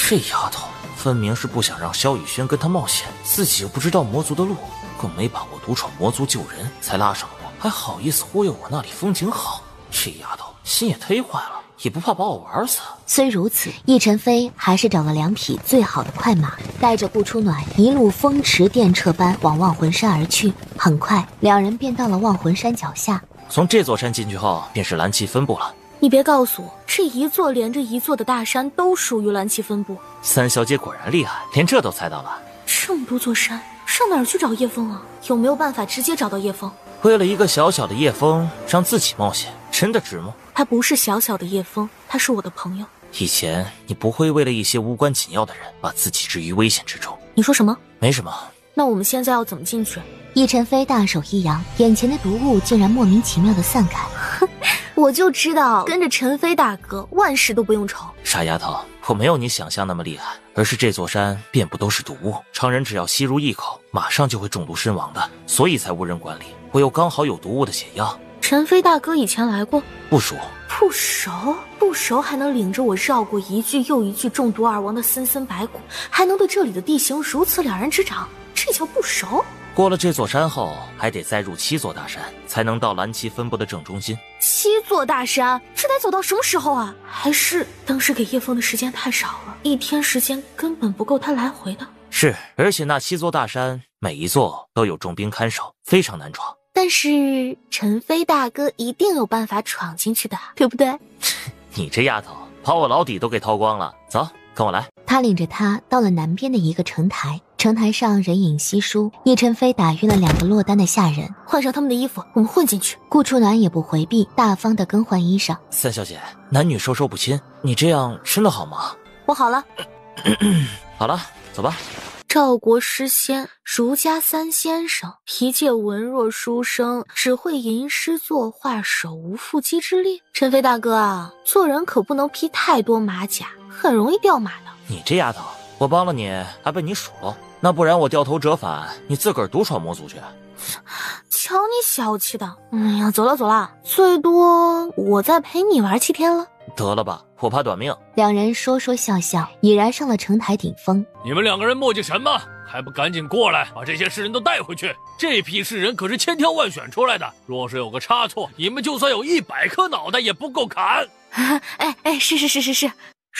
这丫头分明是不想让萧雨轩跟他冒险，自己又不知道魔族的路，更没把握独闯魔族救人，才拉上我，还好意思忽悠我那里风景好。这丫头心也忒坏了，也不怕把我玩死。虽如此，易晨飞还是找了2匹最好的快马，带着顾初暖一路风驰电掣般往望魂山而去。很快，2人便到了望魂山脚下。从这座山进去后，便是蓝旗分部了。你别告诉我，这一座连着一座的大山都属于蓝旗分部。三小姐果然厉害，连这都猜到了。这么多座山，上哪儿去找叶枫啊？有没有办法直接找到叶枫？为了一个小小的叶枫，让自己冒险，真的值吗？他不是小小的叶枫，他是我的朋友。以前你不会为了一些无关紧要的人，把自己置于危险之中。你说什么？没什么。那我们现在要怎么进去？易晨飞大手一扬，眼前的毒雾竟然莫名其妙的散开。我就知道跟着陈飞大哥，万事都不用愁。傻丫头，我没有你想象那么厉害，而是这座山遍布都是毒雾，常人只要吸入一口，马上就会中毒身亡的，所以才无人管理。我又刚好有毒物的解药。陈飞大哥以前来过？不熟。不熟还能领着我绕过一具又一具中毒而亡的森森白骨，还能对这里的地形如此了然指掌，这叫不熟？过了这座山后，还得再入7座大山，才能到蓝旗分部的正中心。7座大山，这得走到什么时候啊？还是当时给叶枫的时间太少了，1天时间根本不够他来回的。是，而且那7座大山每一座都有重兵看守，非常难闯。但是陈飞大哥一定有办法闯进去的，对不对？你这丫头把我老底都给掏光了，走，跟我来。他领着他到了南边的一个城台，城台上人影稀疏，叶晨飞打晕了2个落单的下人，换上他们的衣服，我们混进去。顾初暖也不回避，大方的更换衣裳。三小姐，男女授受不亲，你这样真的好吗？我好了。好了，走吧。赵国诗仙，儒家3先生，脾气文弱书生，只会吟诗作画，手无缚鸡之力。陈飞大哥啊，做人可不能披太多马甲，很容易掉马的。你这丫头，我帮了你，还被你数落，那不然我掉头折返，你自个儿独闯魔族去。瞧你小气的！哎呀，走了，最多我再陪你玩7天了。得了吧，我怕短命。两人说说笑笑，已然上了城台顶峰。你们2个人磨叽什么？还不赶紧过来，把这些士人都带回去！这批士人可是千挑万选出来的，若是有个差错，你们就算有100颗脑袋也不够砍。是。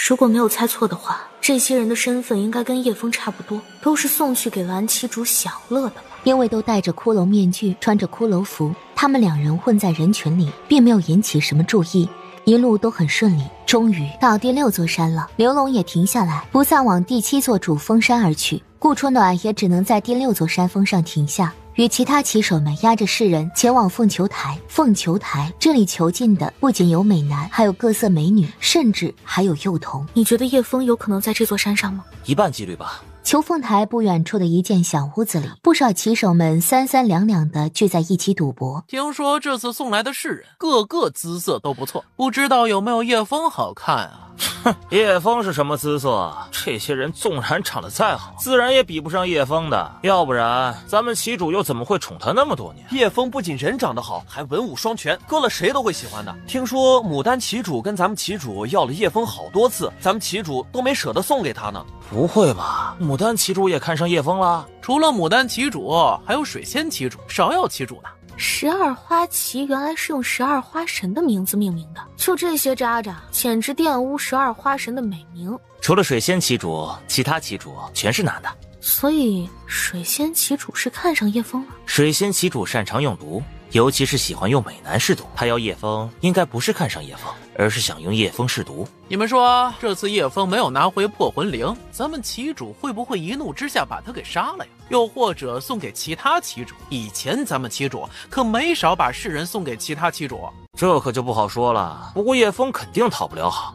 如果没有猜错的话，这些人的身份应该跟叶枫差不多，都是送去给蓝旗主享乐的吧。因为都戴着骷髅面具，穿着骷髅服，他们2人混在人群里，并没有引起什么注意，一路都很顺利。终于到第6座山了，刘龙也停下来，不再往第7座主峰山而去。顾初暖也只能在第6座山峰上停下，与其他骑手们押着士人前往凤求台。凤求台这里囚禁的不仅有美男，还有各色美女，甚至还有幼童。你觉得叶枫有可能在这座山上吗？一半几率吧。囚凤台不远处的一间小屋子里，不少骑手们3、3两两的聚在一起赌博。听说这次送来的士人个个姿色都不错，不知道有没有叶枫好看啊？哼，叶枫是什么姿色？这些人纵然长得再好，自然也比不上叶枫的。要不然，咱们旗主又怎么会宠他那么多年？叶枫不仅人长得好，还文武双全，搁了谁都会喜欢的。听说牡丹旗主跟咱们旗主要了叶枫好多次，咱们旗主都没舍得送给他呢。不会吧？牡丹旗主也看上叶枫了？除了牡丹旗主，还有水仙旗主、芍药旗主呢。12花旗原来是用12花神的名字命名的，就这些渣渣，简直玷污12花神的美名。除了水仙旗主，其他旗主全是男的。所以水仙旗主是看上叶枫了。水仙旗主擅长用毒，尤其是喜欢用美男试毒。他要叶枫，应该不是看上叶枫，而是想用叶枫试毒。你们说，这次叶枫没有拿回破魂铃，咱们旗主会不会一怒之下把他给杀了呀？又或者送给其他旗主？以前咱们旗主可没少把士人送给其他旗主。这可就不好说了。不过叶枫肯定讨不了好。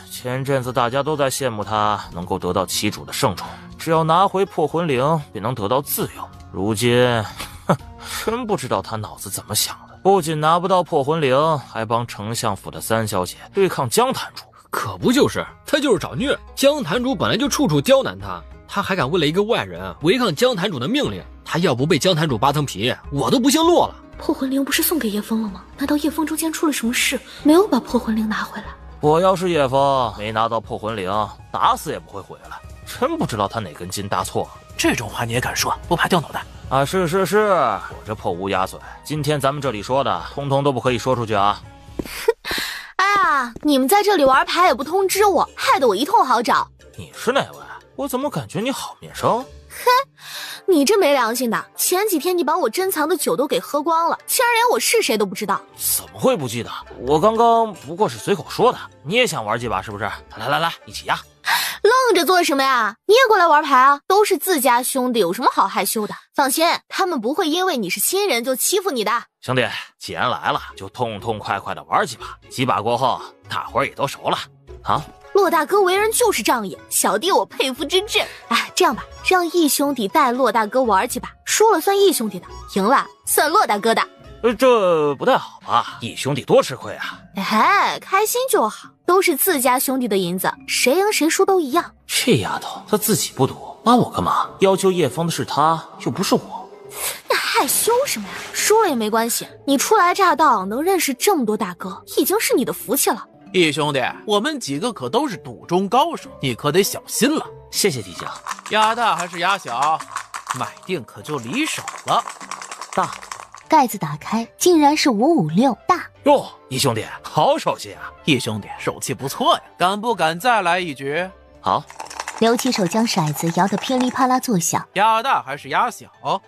前阵子大家都在羡慕他能够得到旗主的圣宠，只要拿回破魂铃便能得到自由。如今，真不知道他脑子怎么想的，不仅拿不到破魂铃，还帮丞相府的3小姐对抗江坛主。可不就是，他就是找虐。江坛主本来就处处刁难他，他还敢为了一个外人违抗江坛主的命令。他要不被江坛主扒层皮，我都不姓骆了。破魂铃不是送给叶枫了吗？难道叶枫中间出了什么事，没有把破魂铃拿回来？我要是叶枫，没拿到破魂铃，打死也不会回来。真不知道他哪根筋搭错了。这种话你也敢说，不怕掉脑袋啊？是，我这破乌鸦嘴，今天咱们这里说的，通通都不可以说出去啊！哎呀，你们在这里玩牌也不通知我，害得我一通好找。你是哪位？我怎么感觉你好面生？嘿，你这没良心的！前几天你把我珍藏的酒都给喝光了，竟然连我是谁都不知道。怎么会不记得？我刚刚不过是随口说的。你也想玩几把是不是？来，一起呀！愣着做什么呀？你也过来玩牌啊？都是自家兄弟，有什么好害羞的？放心，他们不会因为你是新人就欺负你的。兄弟，既然来了，就痛痛快快的玩几把。几把过后，大伙儿也都熟了。好。骆大哥为人就是仗义，小弟我佩服之至。哎，这样吧，让义兄弟带骆大哥玩几把，输了算义兄弟的，赢了算骆大哥的。这不太好吧？义兄弟多吃亏啊！哎，开心就好，都是自家兄弟的银子，谁赢谁输都一样。这丫头，她自己不赌，挖我干嘛？要求叶枫的是她，又不是我。你害羞什么呀？输了也没关系，你初来乍到能认识这么多大哥，已经是你的福气了。义兄弟，我们几个可都是赌中高手，你可得小心了。谢谢弟兄。压大还是压小？买定可就离手了。大。盖子打开，竟然是556大。哟，义兄弟，好手气啊！义兄弟手气不错呀，敢不敢再来一局？好。刘七手将骰子摇得噼里啪啦作响。压大还是压小？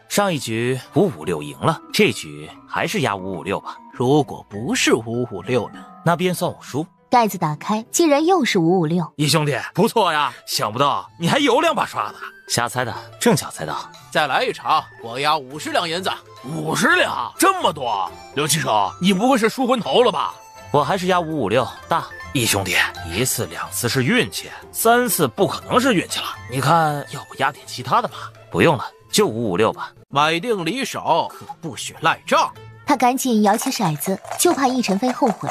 上一局556赢了，这局还是压556吧。如果不是556呢？那便算我输。盖子打开，竟然又是556。义兄弟，不错呀！想不到你还有2把刷子。瞎猜的，正巧猜到。再来一场，我押50两银子。50两，这么多！刘七手，你不会是输昏头了吧？我还是押556大。义兄弟，1次2次是运气，3次不可能是运气了。你看，要不押点其他的吧？不用了，就556吧。买定离手，可不许赖账。他赶紧摇起骰子，就怕易晨飞后悔。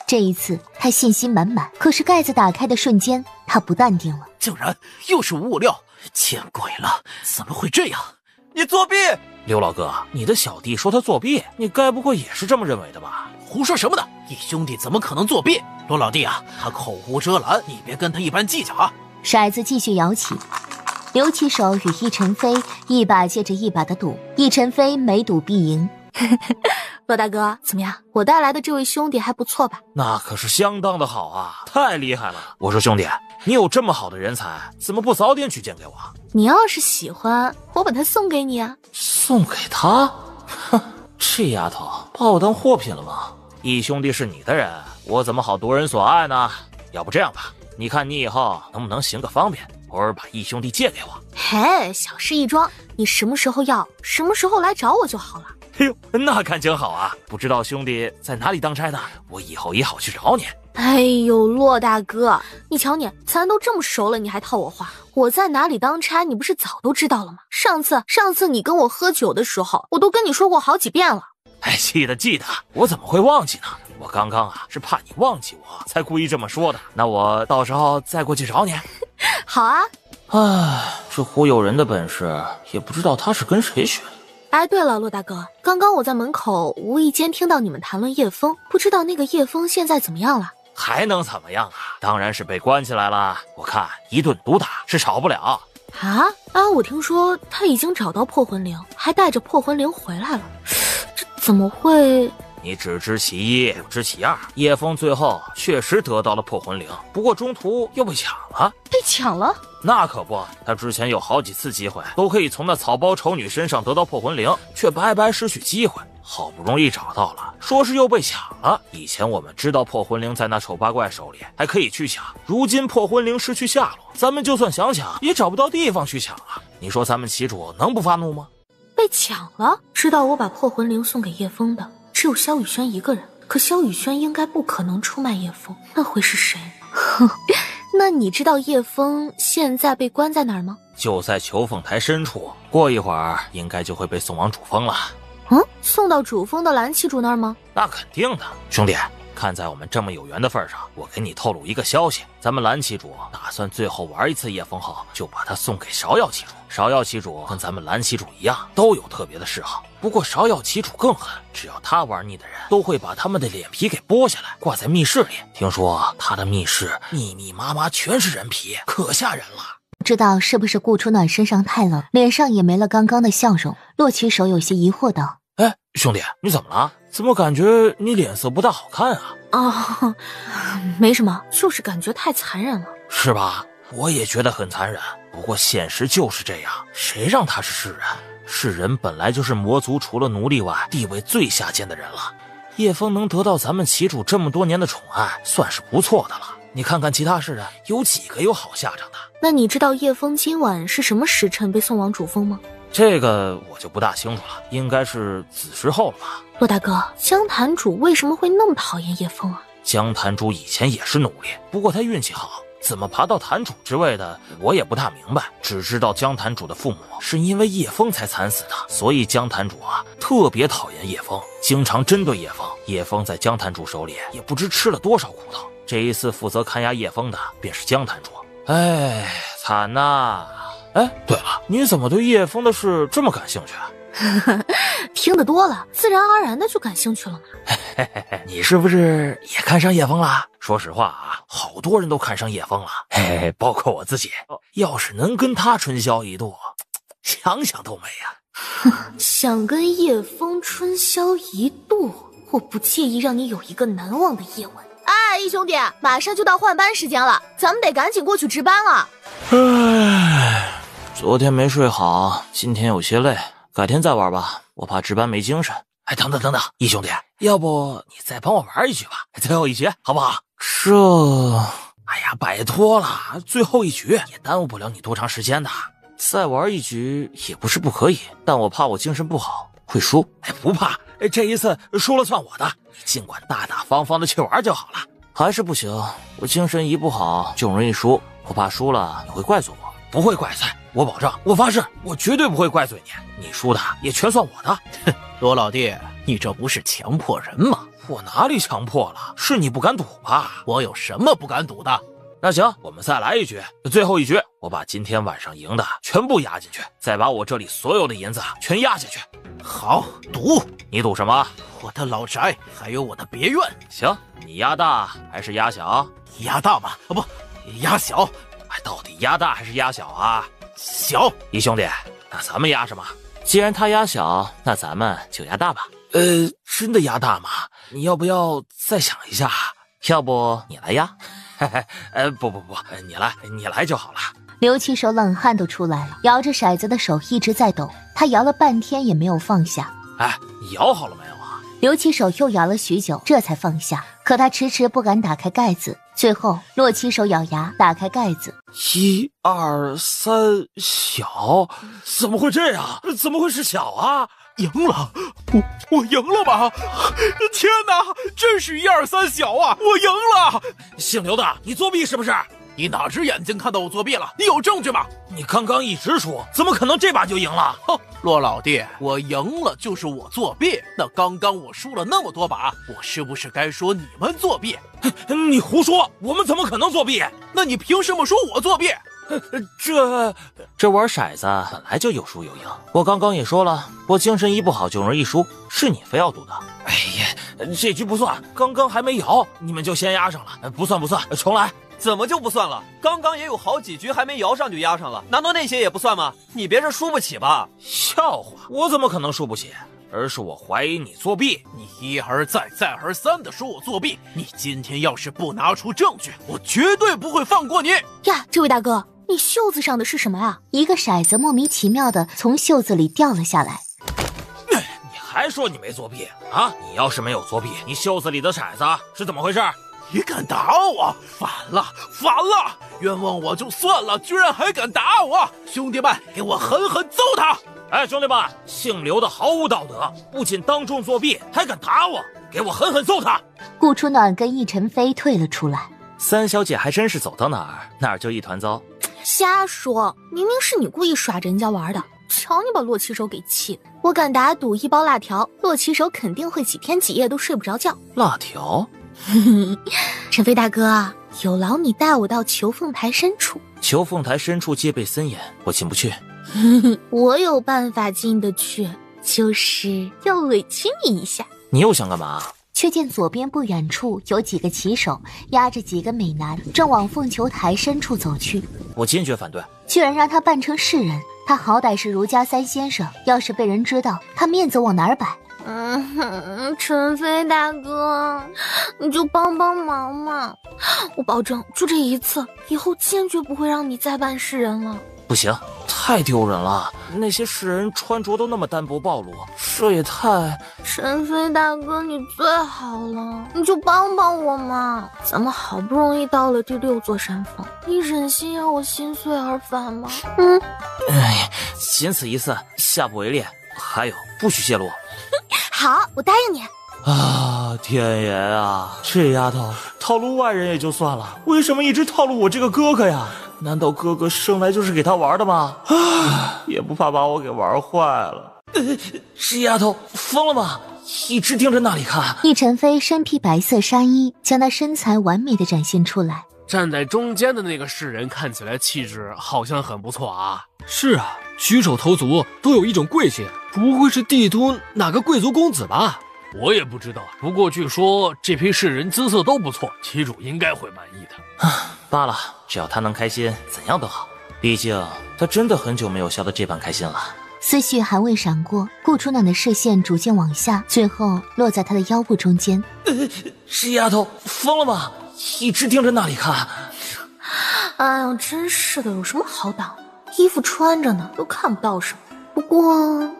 这一次他信心满满，可是盖子打开的瞬间，他不淡定了。竟然又是556，见鬼了，怎么会这样？你作弊！刘老哥，你的小弟说他作弊，你该不会也是这么认为的吧？胡说什么呢？义兄弟怎么可能作弊？罗老弟啊，他口无遮拦，你别跟他一般计较啊。骰子继续摇起，刘启手与易晨飞一把接着一把的赌，易晨飞每赌必赢。罗大哥，怎么样？我带来的这位兄弟还不错吧？那可是相当的好啊，太厉害了！我说兄弟，你有这么好的人才，怎么不早点举荐给我？你要是喜欢，我把他送给你啊。送给他？哼，这丫头把我当货品了吗？义兄弟是你的人，我怎么好夺人所爱呢？要不这样吧，你看你以后能不能行个方便，偶尔把义兄弟借给我？嘿，小事一桩，你什么时候要，什么时候来找我就好了。哎呦，那感情好啊！不知道兄弟在哪里当差呢？我以后也好去找你。哎呦，骆大哥，你瞧你，咱都这么熟了，你还套我话？我在哪里当差，你不是早都知道了吗？上次你跟我喝酒的时候，我都跟你说过好几遍了。哎，记得，我怎么会忘记呢？我刚刚啊是怕你忘记我，才故意这么说的。那我到时候再过去找你。好啊。唉，这忽悠人的本事，也不知道他是跟谁学的。哎，对了，骆大哥，刚刚我在门口无意间听到你们谈论叶枫，不知道那个叶枫现在怎么样了？还能怎么样啊？当然是被关起来了。我看一顿毒打是少不了。啊！我听说他已经找到破魂灵，还带着破魂灵回来了，这怎么会？你只知其一，不知其二。叶枫最后确实得到了破魂灵，不过中途又被抢了。被抢了？那可不，他之前有好几次机会都可以从那草包丑女身上得到破魂灵，却白白失去机会。好不容易找到了，说是又被抢了。以前我们知道破魂灵在那丑八怪手里，还可以去抢。如今破魂灵失去下落，咱们就算想抢，也找不到地方去抢了。你说咱们旗主能不发怒吗？被抢了？知道我把破魂灵送给叶枫的只有萧雨轩一个人，可萧雨轩应该不可能出卖叶枫，那会是谁？哼，那你知道叶枫现在被关在哪儿吗？就在囚凤台深处，过一会儿应该就会被送往主峰了。送到主峰的蓝旗主那儿吗？那肯定的，兄弟，看在我们这么有缘的份上，我给你透露一个消息，咱们蓝旗主打算最后玩一次叶枫后，就把他送给芍药旗主。芍药旗主跟咱们蓝旗主一样，都有特别的嗜好，不过芍药旗主更狠，只要他玩腻的人，都会把他们的脸皮给剥下来，挂在密室里。听说他的密室密密麻麻全是人皮，可吓人了。不知道是不是顾初暖身上太冷，脸上也没了刚刚的笑容。洛奇手有些疑惑道：哎，兄弟，你怎么了？怎么感觉你脸色不大好看啊？没什么，就是感觉太残忍了。是吧？我也觉得很残忍，不过现实就是这样，谁让他是世人？世人本来就是魔族除了奴隶外地位最下贱的人了。叶枫能得到咱们旗主这么多年的宠爱，算是不错的了。你看看其他世人，有几个有好下场的？那你知道叶枫今晚是什么时辰被送往主峰吗？这个我就不大清楚了，应该是子时后了吧。骆大哥，江坛主为什么会那么讨厌叶枫啊？江坛主以前也是奴隶，不过他运气好，怎么爬到坛主之位的我也不大明白，只知道江坛主的父母是因为叶枫才惨死的，所以江坛主啊特别讨厌叶枫，经常针对叶枫。叶枫在江坛主手里也不知吃了多少苦头。这一次负责看押叶枫的便是江坛主。哎，惨呐！哎，对了，你怎么对叶枫的事这么感兴趣啊？听得多了，自然而然的就感兴趣了嘛。你是不是也看上叶枫了？说实话啊，好多人都看上叶枫了，包括我自己。要是能跟他春宵一度，想想都美啊。想跟叶枫春宵一度，我不介意让你有一个难忘的夜晚。哎，义兄弟，马上就到换班时间了，咱们得赶紧过去值班了。唉，昨天没睡好，今天有些累，改天再玩吧，我怕值班没精神。哎，等等，义兄弟，要不你再帮我玩一局吧，最后一局好不好？哎呀，拜托了，最后一局也耽误不了你多长时间的，再玩一局也不是不可以，但我怕我精神不好会输。哎，不怕，这一次输了算我的，你尽管大大方方的去玩就好了。还是不行，我精神一不好就容易输，我怕输了你会怪罪我。不会怪罪，我保证，我发誓，我绝对不会怪罪你，你输的也全算我的。罗老弟，你这不是强迫人吗？我哪里强迫了？是你不敢赌吧？我有什么不敢赌的？那行，我们再来一局，最后一局，我把今天晚上赢的全部压进去，再把我这里所有的银子全压下去。好，赌。你赌什么？我的老宅，还有我的别院。行，你压大还是压小？压大吧，不，压小。哎，到底压大还是压小啊？小。一兄弟，那咱们压什么？既然他压小，那咱们就压大吧。真的压大吗？你要不要再想一下？要不你来压？不，你来就好了。刘七手冷汗都出来了，摇着骰子的手一直在抖，他摇了半天也没有放下。哎，你摇好了没有啊？刘七手又摇了许久，这才放下。可他迟迟不敢打开盖子，最后洛七手咬牙打开盖子。1、2、3，小？怎么会这样？怎么会是小啊？赢了，我赢了吧？天哪，真是1、2、3小啊！我赢了！姓刘的，你作弊是不是？你哪只眼睛看到我作弊了？你有证据吗？你刚刚一直输，怎么可能这把就赢了？哼，骆老弟，我赢了就是我作弊。那刚刚我输了那么多把，我是不是该说你们作弊？你胡说，我们怎么可能作弊？那你凭什么说我作弊？这玩骰子本来就有输有赢，我刚刚也说了，我精神一不好就容易输，是你非要赌的。哎呀，这局不算，刚刚还没摇，你们就先压上了，不算，重来。怎么就不算了？刚刚也有好几局还没摇上就压上了，难道那些也不算吗？你别是输不起吧？笑话，我怎么可能输不起？而是我怀疑你作弊。你一而再再而三的说我作弊，你今天要是不拿出证据，我绝对不会放过你呀！这位大哥，你袖子上的是什么啊？一个骰子莫名其妙的从袖子里掉了下来。你还说你没作弊啊？你要是没有作弊，你袖子里的骰子是怎么回事？你敢打我？反了！冤枉我就算了，居然还敢打我！兄弟们，给我狠狠揍他！哎，兄弟们，姓刘的毫无道德，不仅当众作弊，还敢打我，给我狠狠揍他！顾初暖跟易晨飞退了出来。三小姐还真是走到哪儿就一团糟。瞎说，明明是你故意耍着人家玩的，瞧你把洛奇手给气的。我敢打赌一包辣条，洛奇手肯定会几天几夜都睡不着觉。辣条？陈飞大哥，有劳你带我到求凤台深处。求凤台深处戒备森严，我进不去。我有办法进得去，就是要委屈你一下。你又想干嘛？却见左边不远处有几个骑手押着几个美男，正往凤求台深处走去。我坚决反对，居然让他扮成世人，他好歹是儒家三先生，要是被人知道，他面子往哪儿摆？陈飞大哥，你就帮帮忙嘛！我保证，就这一次，以后坚决不会让你再扮世人了。不行，太丢人了！那些世人穿着都那么单薄暴露，这也太……陈飞大哥，你最好了，你就帮帮我嘛！咱们好不容易到了第6座山峰，你忍心让我心碎而返吗？仅此一次，下不为例。还有，不许泄露。好，我答应你。啊，天爷啊！这丫头套路外人也就算了，为什么一直套路我这个哥哥呀？难道哥哥生来就是给他玩的吗？也不怕把我给玩坏了。这丫头疯了吗？一直盯着那里看。易晨飞身披白色纱衣，将他身材完美的展现出来。站在中间的那个世人看起来气质好像很不错啊。是啊，举手投足都有一种贵气，不会是帝都哪个贵族公子吧？我也不知道，不过据说这批世人姿色都不错，旗主应该会满意的。罢了，只要他能开心，怎样都好。毕竟他真的很久没有笑得这般开心了。思绪还未闪过，顾初暖的视线逐渐往下，最后落在他的腰部中间。这丫头疯了吗？一直盯着那里看。哎呦，真是的，有什么好挡？衣服穿着呢，都看不到什么。不过，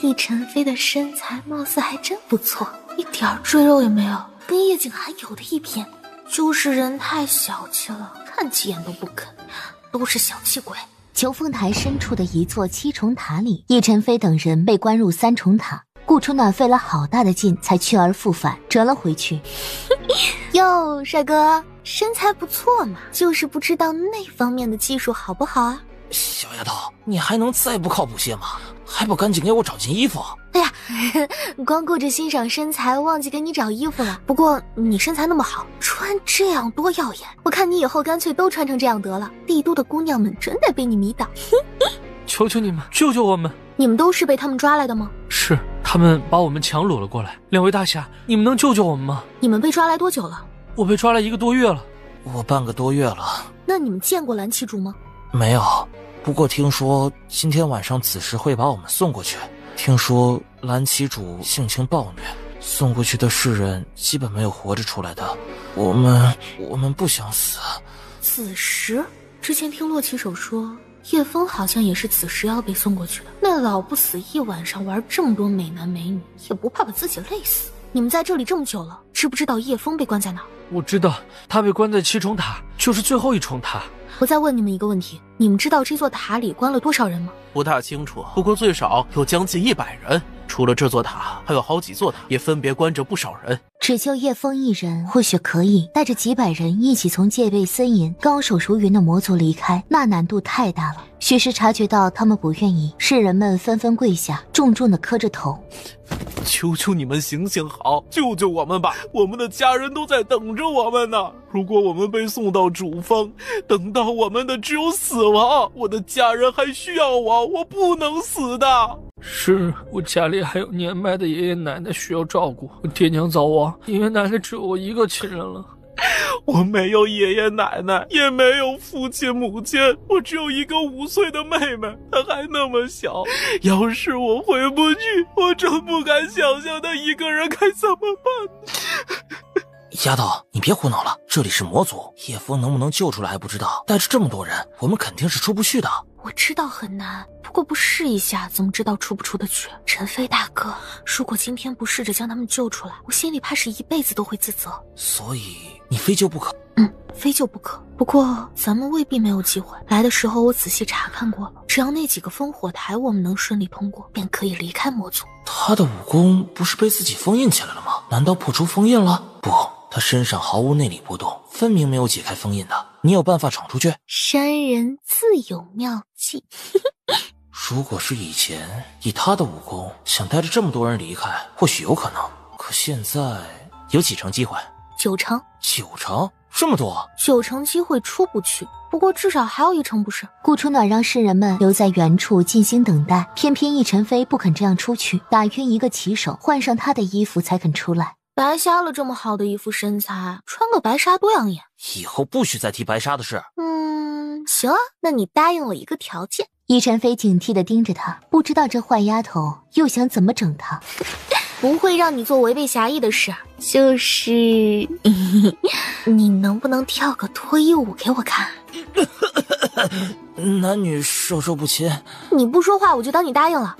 易晨飞的身材貌似还真不错，一点赘肉也没有，跟叶景还有的一拼。就是人太小气了，看几眼都不肯，都是小气鬼。求凤台深处的一座7重塔里，叶晨飞等人被关入3重塔。顾初暖费了好大的劲才去而复返，折了回去。哟，帅哥，身材不错嘛，就是不知道那方面的技术好不好啊？小丫头，你还能再不靠谱些吗？还不赶紧给我找件衣服？哎呀，光顾着欣赏身材，忘记给你找衣服了。不过你身材那么好，穿这样多耀眼，我看你以后干脆都穿成这样得了。帝都的姑娘们真得被你迷倒。求求你们，救救我们！你们都是被他们抓来的吗？是，他们把我们强掳了过来。两位大侠，你们能救救我们吗？你们被抓来多久了？我被抓来1个多月了。我半个多月了。那你们见过蓝旗主吗？没有，不过听说今天晚上子时会把我们送过去。听说蓝旗主性情暴虐，送过去的世人基本没有活着出来的。我们不想死。子时？之前听洛奇手说，叶枫好像也是子时要被送过去的。那老不死一晚上玩这么多美男美女，也不怕把自己累死？你们在这里这么久了，知不知道叶枫被关在哪？我知道，他被关在7重塔，就是最后1重塔。我再问你们一个问题，你们知道这座塔里关了多少人吗？不大清楚，不过最少有将近100人。除了这座塔，还有好几座塔，也分别关着不少人。只救叶枫一人，或许可以带着几百人一起从戒备森严、高手如云的魔族离开，那难度太大了。许是察觉到他们不愿意，世人们纷纷跪下，重重的磕着头。求求你们行行好，救救我们吧！我们的家人都在等着我们呢。如果我们被送到主峰，等到我们的只有死亡。我的家人还需要我，我不能死的。是我家里还有年迈的爷爷奶奶需要照顾，我爹娘早亡，爷爷奶奶只有我一个亲人了。我没有爷爷奶奶，也没有父亲母亲，我只有一个5岁的妹妹，她还那么小。要是我回不去，我真不敢想象她一个人该怎么办。丫头，你别胡闹了，这里是魔族，叶枫能不能救出来还不知道，带着这么多人，我们肯定是出不去的。我知道很难，不过不试一下怎么知道出不出得去？陈飞大哥，如果今天不试着将他们救出来，我心里怕是一辈子都会自责。所以你非救不可？非救不可。不过咱们未必没有机会。来的时候我仔细查看过了，只要那几个烽火台我们能顺利通过，便可以离开魔族。他的武功不是被自己封印起来了吗？难道破除封印了？不，他身上毫无内力波动，分明没有解开封印的。你有办法闯出去？山人自有妙计。如果是以前，以他的武功，想带着这么多人离开，或许有可能。可现在有几成机会？9成。9成？这么多？9成机会出不去，不过至少还有1成不是。顾初暖让世人们留在原处静心等待，偏偏易晨飞不肯这样出去，打晕一个骑手，换上他的衣服才肯出来。白瞎了这么好的一副身材，穿个白纱多养眼。以后不许再提白纱的事。行啊，那你答应我一个条件。易晨飞警惕地盯着他，不知道这坏丫头又想怎么整他。不会让你做违背侠义的事，就是你能不能跳个脱衣舞给我看？男女授受不亲。你不说话我就当你答应了。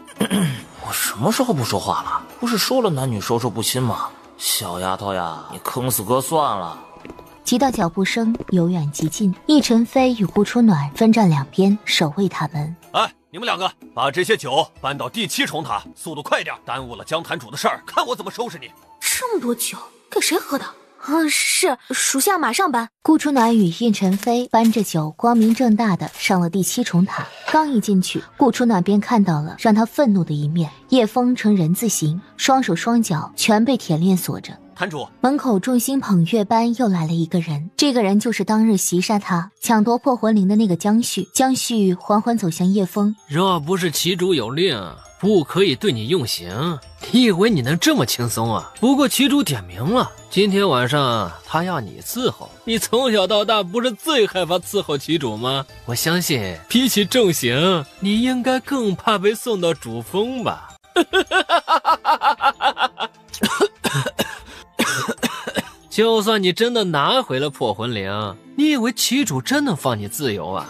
我什么时候不说话了？不是说了男女授受不亲吗？小丫头呀，你坑死哥算了。急到脚步声由远及近，易晨飞与顾初暖分站两边守卫他们。哎，你们2个把这些酒搬到第7重塔，速度快点，耽误了江坛主的事儿，看我怎么收拾你。这么多酒给谁喝的？是属下马上搬。顾初暖与印晨飞搬着酒光明正大的上了第7重塔，刚一进去，顾初暖便看到了让他愤怒的一面。叶枫呈人字形，双手双脚全被铁链锁着。坛主，门口众星捧月般又来了一个人，这个人就是当日袭杀他抢夺破魂铃的那个江旭。江旭缓缓走向叶枫，若不是旗主有令，不可以对你用刑，你以为你能这么轻松啊？不过旗主点名了，今天晚上他要你伺候。你从小到大不是最害怕伺候旗主吗？我相信比起重刑，你应该更怕被送到主峰吧。就算你真的拿回了破魂铃，你以为旗主真能放你自由啊？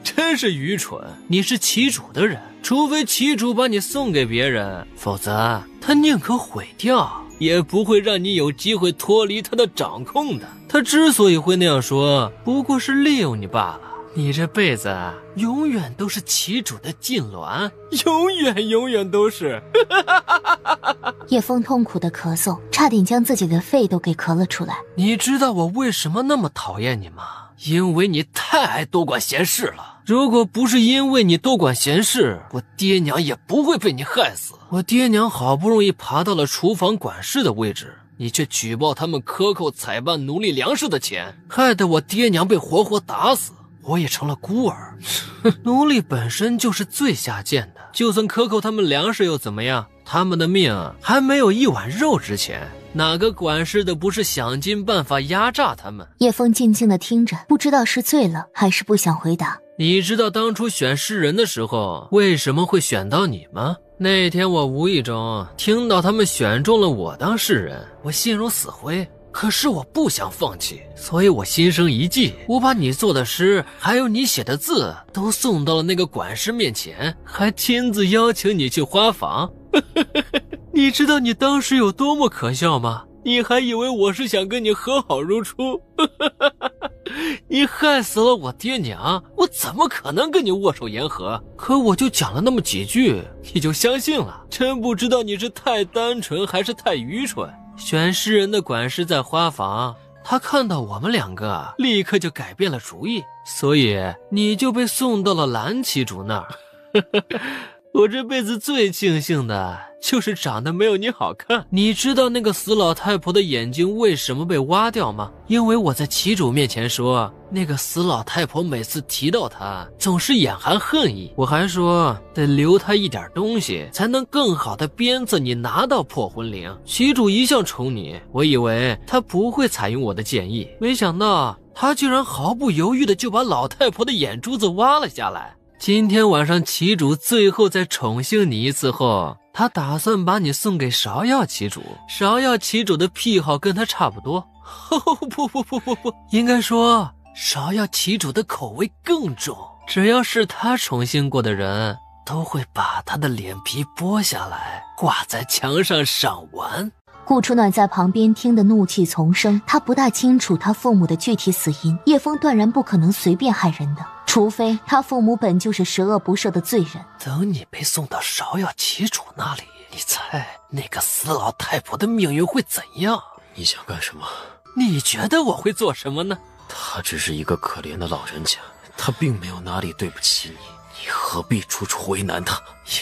真是愚蠢！你是旗主的人，除非旗主把你送给别人，否则他宁可毁掉，也不会让你有机会脱离他的掌控的。他之所以会那样说，不过是利用你罢了。你这辈子永远都是旗主的禁脔，永远都是。叶枫痛苦的咳嗽，差点将自己的肺都给咳了出来。你知道我为什么那么讨厌你吗？因为你太爱多管闲事了。如果不是因为你多管闲事，我爹娘也不会被你害死。我爹娘好不容易爬到了厨房管事的位置，你却举报他们克扣采办奴隶粮食的钱，害得我爹娘被活活打死，我也成了孤儿。奴隶本身就是最下贱的，就算克扣他们粮食又怎么样？他们的命还没有一碗肉值钱，哪个管事的不是想尽办法压榨他们？叶枫静静地听着，不知道是醉了还是不想回答。你知道当初选世人的时候为什么会选到你吗？那天我无意中听到他们选中了我当世人，我心如死灰。可是我不想放弃，所以我心生一计，我把你做的诗还有你写的字都送到了那个管事面前，还亲自邀请你去花房。你知道你当时有多么可笑吗？你还以为我是想跟你和好如初。你害死了我爹娘，我怎么可能跟你握手言和？可我就讲了那么几句，你就相信了，真不知道你是太单纯还是太愚蠢。选诗人的管事在花房，他看到我们两个立刻就改变了主意，所以你就被送到了蓝旗主那儿。我这辈子最庆幸的就是长得没有你好看。你知道那个死老太婆的眼睛为什么被挖掉吗？因为我在旗主面前说，那个死老太婆每次提到她总是眼含恨意，我还说得留她一点东西才能更好的鞭策你拿到破魂铃。旗主一向宠你，我以为他不会采用我的建议，没想到他居然毫不犹豫的就把老太婆的眼珠子挖了下来。今天晚上旗主最后再宠幸你一次后，他打算把你送给芍药旗主。芍药旗主的癖好跟他差不多。不，应该说芍药旗主的口味更重，只要是他宠幸过的人都会把他的脸皮剥下来挂在墙上赏玩。顾初暖在旁边听得怒气丛生，他不大清楚他父母的具体死因，叶枫断然不可能随便害人的，除非他父母本就是十恶不赦的罪人。等你被送到芍药旗主那里，你猜那个死老太婆的命运会怎样？你想干什么？你觉得我会做什么呢？他只是一个可怜的老人家，他并没有哪里对不起你，你何必处处为难他？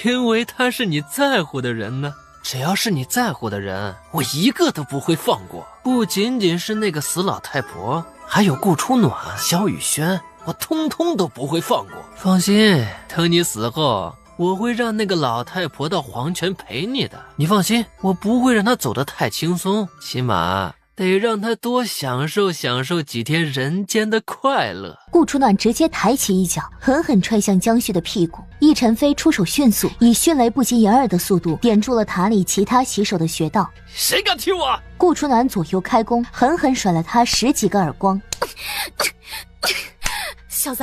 因为他是你在乎的人呢。只要是你在乎的人，我一个都不会放过。不仅仅是那个死老太婆，还有顾初暖、萧雨轩，我通通都不会放过。放心，等你死后，我会让那个老太婆到黄泉陪你的。你放心，我不会让她走得太轻松，起码得让她多享受几天人间的快乐。顾初暖直接抬起一脚，狠狠踹向江旭的屁股。易晨飞出手迅速，以迅雷不及掩耳的速度点住了塔里其他洗手的穴道。谁敢踢我？顾初暖左右开弓，狠狠甩了他10几个耳光。小子，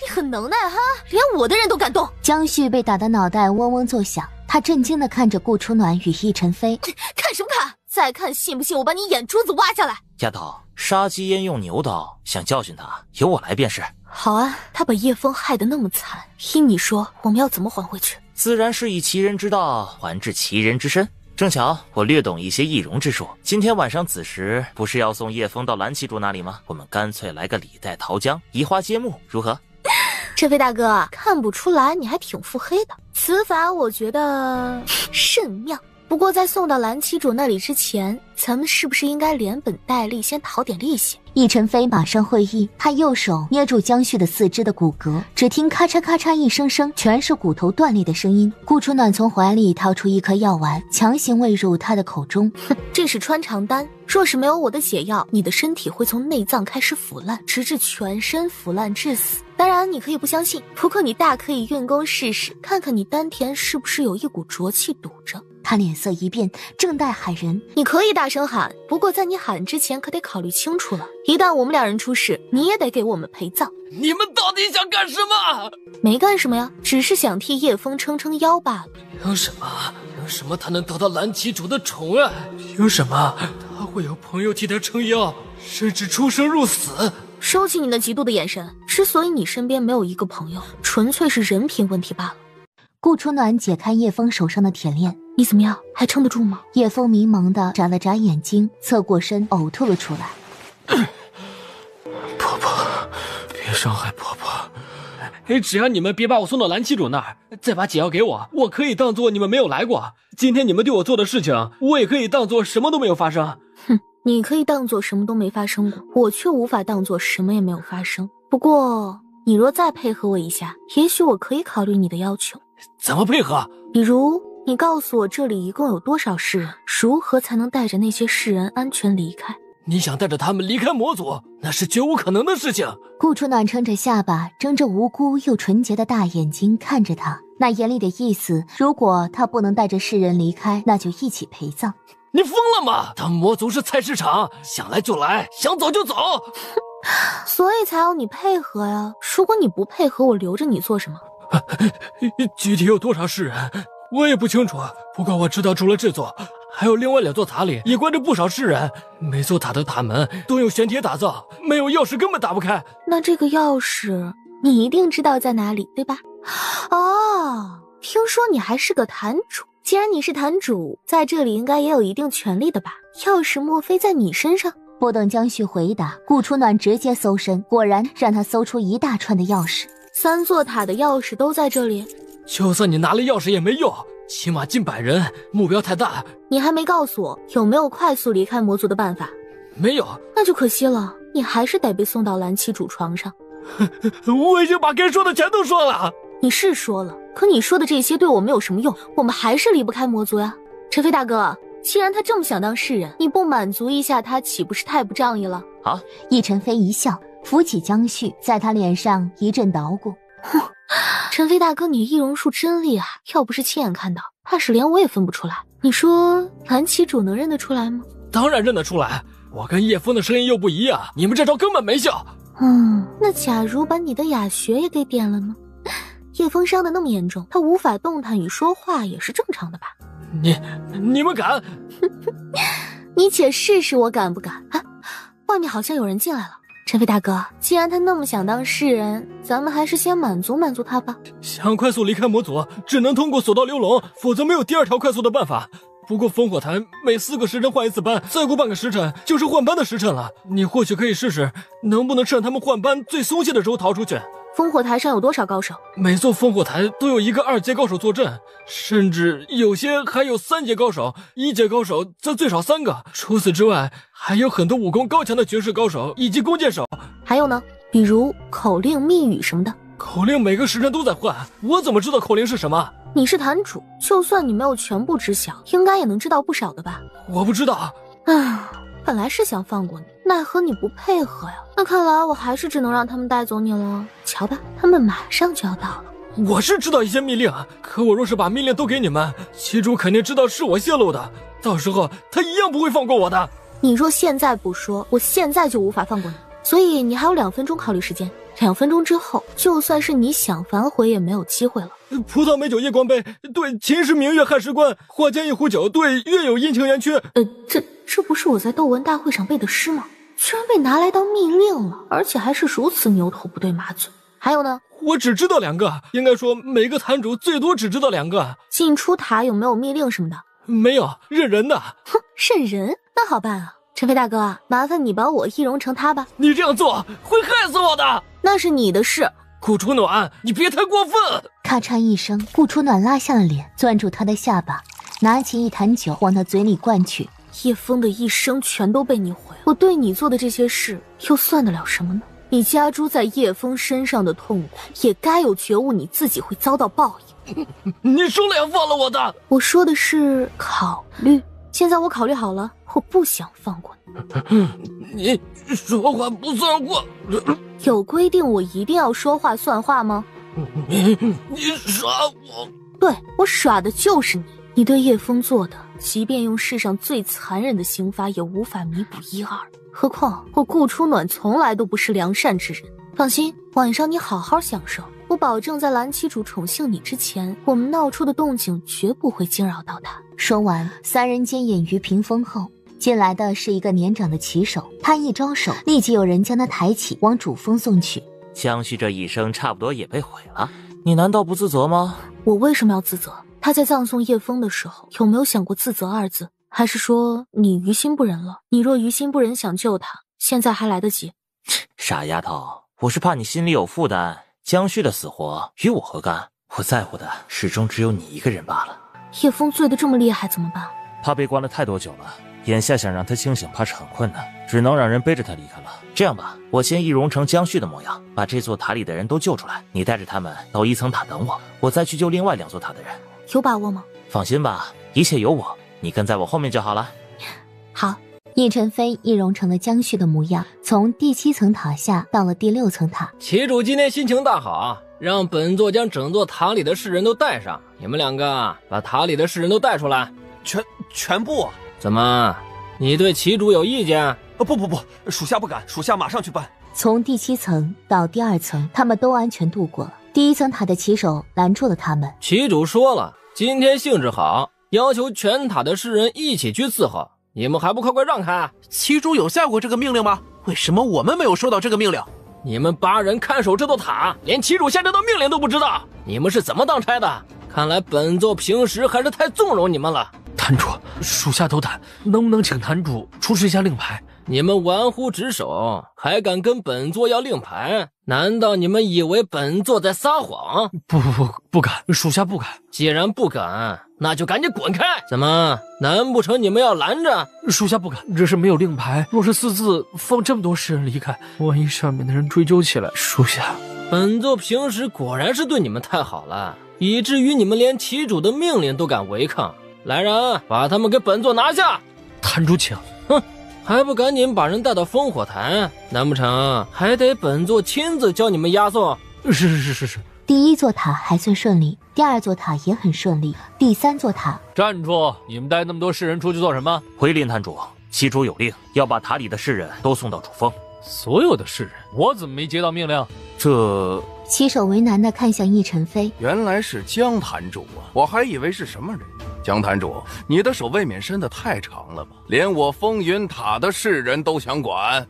你很能耐哈，连我的人都敢动。江旭被打得脑袋嗡嗡作响，他震惊地看着顾初暖与易晨飞。看什么看？再看信不信我把你眼珠子挖下来？丫头，杀鸡焉用牛刀，想教训他，由我来便是。好啊，他把叶枫害得那么惨，依你说，我们要怎么还回去？自然是以其人之道还治其人之身。正巧我略懂一些易容之术，今天晚上子时不是要送叶枫到蓝旗主那里吗？我们干脆来个李代桃僵，移花接木，如何？这位大哥，看不出来你还挺腹黑的，此法我觉得甚妙。不过在送到蓝旗主那里之前，咱们是不是应该连本带利先讨点利息？易晨飞马上会意，他右手捏住江旭的四肢的骨骼，只听咔嚓咔嚓一声声，全是骨头断裂的声音。顾初暖从怀里掏出一颗药丸，强行喂入他的口中。哼，这是穿肠丹，若是没有我的解药，你的身体会从内脏开始腐烂，直至全身腐烂致死。当然你可以不相信，不过你大可以运功试试，看看你丹田是不是有一股浊气堵着。他脸色一变，正待喊人。你可以大声喊，不过在你喊之前可得考虑清楚了，一旦我们两人出事，你也得给我们陪葬。你们到底想干什么？没干什么呀，只是想替叶枫撑撑腰罢了。凭什么他能得到蓝旗主的宠爱？凭什么他会有朋友替他撑腰，甚至出生入死？收起你那嫉妒的眼神，之所以你身边没有一个朋友，纯粹是人品问题罢了。顾初暖解开叶枫手上的铁链，你怎么样，还撑得住吗？叶枫迷茫地眨了眨眼睛，侧过身呕吐了出来。婆婆，伤害婆婆。只要你们别把我送到蓝旗主那儿，再把解药给我，我可以当做你们没有来过。今天你们对我做的事情，我也可以当做什么都没有发生。哼，你可以当做什么都没发生过，我却无法当做什么也没有发生。不过，你若再配合我一下，也许我可以考虑你的要求。怎么配合？比如，你告诉我这里一共有多少世人，如何才能带着那些世人安全离开？你想带着他们离开魔族，那是绝无可能的事情。顾初暖撑着下巴，睁着无辜又纯洁的大眼睛看着他，那眼里的意思，如果他不能带着世人离开，那就一起陪葬。你疯了吗？他魔族是菜市场，想来就来，想走就走。所以才要你配合呀。如果你不配合，我留着你做什么？具体有多少世人，我也不清楚。不过我知道，除了这座，还有另外2座塔里也关着不少世人。每座塔的塔门都用玄铁打造，没有钥匙根本打不开。那这个钥匙，你一定知道在哪里，对吧？哦，听说你还是个坛主。既然你是坛主，在这里应该也有一定权力的吧？钥匙莫非在你身上？不等江旭回答，顾初暖直接搜身，果然让他搜出一大串的钥匙。 3座塔的钥匙都在这里。就算你拿了钥匙也没用，起码近100人，目标太大。你还没告诉我有没有快速离开魔族的办法？没有，那就可惜了，你还是得被送到蓝旗主床上。我已经把该说的全都说了。你是说了，可你说的这些对我没有什么用，我们还是离不开魔族呀。陈飞大哥，既然他这么想当世人，你不满足一下他，岂不是太不仗义了？啊！易晨飞一笑，扶起江旭，在他脸上一阵捣鼓。哼，陈飞大哥，你易容术真厉害，要不是亲眼看到，怕是连我也分不出来。你说蓝旗主能认得出来吗？当然认得出来，我跟叶枫的声音又不一样，你们这招根本没效。那假如把你的哑穴也给点了呢？叶枫伤得那么严重，他无法动弹与说话也是正常的吧？你们敢？你且试试我敢不敢啊！外面好像有人进来了。陈飞大哥，既然他那么想当世人，咱们还是先满足满足他吧。想快速离开魔族，只能通过索道流龙，否则没有第2条快速的办法。不过烽火台每4个时辰换1次班，再过半个时辰就是换班的时辰了。你或许可以试试，能不能趁他们换班最松懈的时候逃出去。烽火台上有多少高手？每座烽火台都有一个2阶高手坐镇，甚至有些还有3阶高手，1阶高手则最少3个。除此之外，还有很多武功高强的绝世高手以及弓箭手。还有呢，比如口令、密语什么的。口令每个时辰都在换，我怎么知道口令是什么？你是坛主，就算你没有全部知晓，应该也能知道不少的吧？我不知道。本来是想放过你，奈何你不配合呀。那看来我还是只能让他们带走你了。瞧吧，他们马上就要到了。我是知道一些密令，可我若是把密令都给你们，旗主肯定知道是我泄露的，到时候他一样不会放过我的。你若现在不说，我现在就无法放过你。所以你还有2分钟考虑时间，2分钟之后，就算是你想反悔也没有机会了。葡萄美酒夜光杯对秦时明月汉时关，花间一壶酒对月有阴晴圆缺。这不是我在斗文大会上背的诗吗？居然被拿来当密令了，而且还是如此牛头不对马嘴。还有呢？我只知道2个，应该说每个坛主最多只知道2个。进出塔有没有密令什么的？没有，认人的。哼，认人？那好办啊。陈飞大哥，麻烦你把我易容成他吧。你这样做会害死我的。那是你的事。顾初暖，你别太过分。咔嚓一声，顾初暖拉下了脸，攥住他的下巴，拿起一坛酒往他嘴里灌去。叶枫的一生全都被你毁，我对你做的这些事又算得了什么呢？你加诸在叶枫身上的痛苦，也该有觉悟，你自己会遭到报应。你说了要放了我的。我说的是考虑。现在我考虑好了，我不想放过你。你说话不算话。有规定我一定要说话算话吗？你耍我。对，我耍的就是你。你对叶枫做的，即便用世上最残忍的刑罚也无法弥补1、2。何况我顾初暖从来都不是良善之人。放心，晚上你好好享受，我保证在蓝旗主宠幸你之前，我们闹出的动静绝不会惊扰到他。说完，3人间隐于屏风后，进来的是一个年长的骑手，他一招手，立即有人将他抬起往主峰送去。江旭这一生差不多也被毁了，你难道不自责吗？我为什么要自责？他在葬送叶枫的时候，有没有想过自责2字？还是说你于心不忍了？你若于心不忍想救他，现在还来得及。傻丫头，我是怕你心里有负担。江旭的死活与我何干？我在乎的始终只有你一个人罢了。叶枫醉得这么厉害怎么办？他被关了太多久了，眼下想让他清醒怕是很困难，只能让人背着他离开了。这样吧，我先易容成江旭的模样，把这座塔里的人都救出来，你带着他们到1层塔等我，我再去救另外2座塔的人。有把握吗？放心吧，一切有我，你跟在我后面就好了。好。叶晨飞易容成了江旭的模样，从第7层塔下到了第6层塔。旗主今天心情大好，让本座将整座塔里的世人都带上。你们2个把塔里的世人都带出来。全部？怎么，你对旗主有意见？不，属下不敢，属下马上去办。从第7层到第2层，他们都安全度过了。第1层塔的旗手拦住了他们。旗主说了，今天兴致好，要求全塔的世人一起去伺候。你们还不快让开！旗主有下过这个命令吗？为什么我们没有收到这个命令？你们8人看守这座塔，连旗主下这道命令都不知道，你们是怎么当差的？看来本座平时还是太纵容你们了。坛主，属下斗胆，能不能请坛主出示一下令牌？你们玩忽职守，还敢跟本座要令牌？难道你们以为本座在撒谎？不敢，属下不敢。既然不敢，那就赶紧滚开！怎么，难不成你们要拦着？属下不敢，这是没有令牌，若是私自放这么多世人离开，万一上面的人追究起来，属下……本座平时果然是对你们太好了，以至于你们连旗主的命令都敢违抗。来人，把他们给本座拿下！坛主请。哼，还不赶紧把人带到烽火台？难不成还得本座亲自教你们押送？是。第1座塔还算顺利，第2座塔也很顺利，第3座塔……站住！你们带那么多世人出去做什么？回林坛主，旗主有令，要把塔里的世人都送到主峰。所有的世人？我怎么没接到命令？这……旗手为难地看向易晨飞。原来是江坛主啊，我还以为是什么人。江坛主，你的手未免伸得太长了吧？连我风云塔的世人都想管？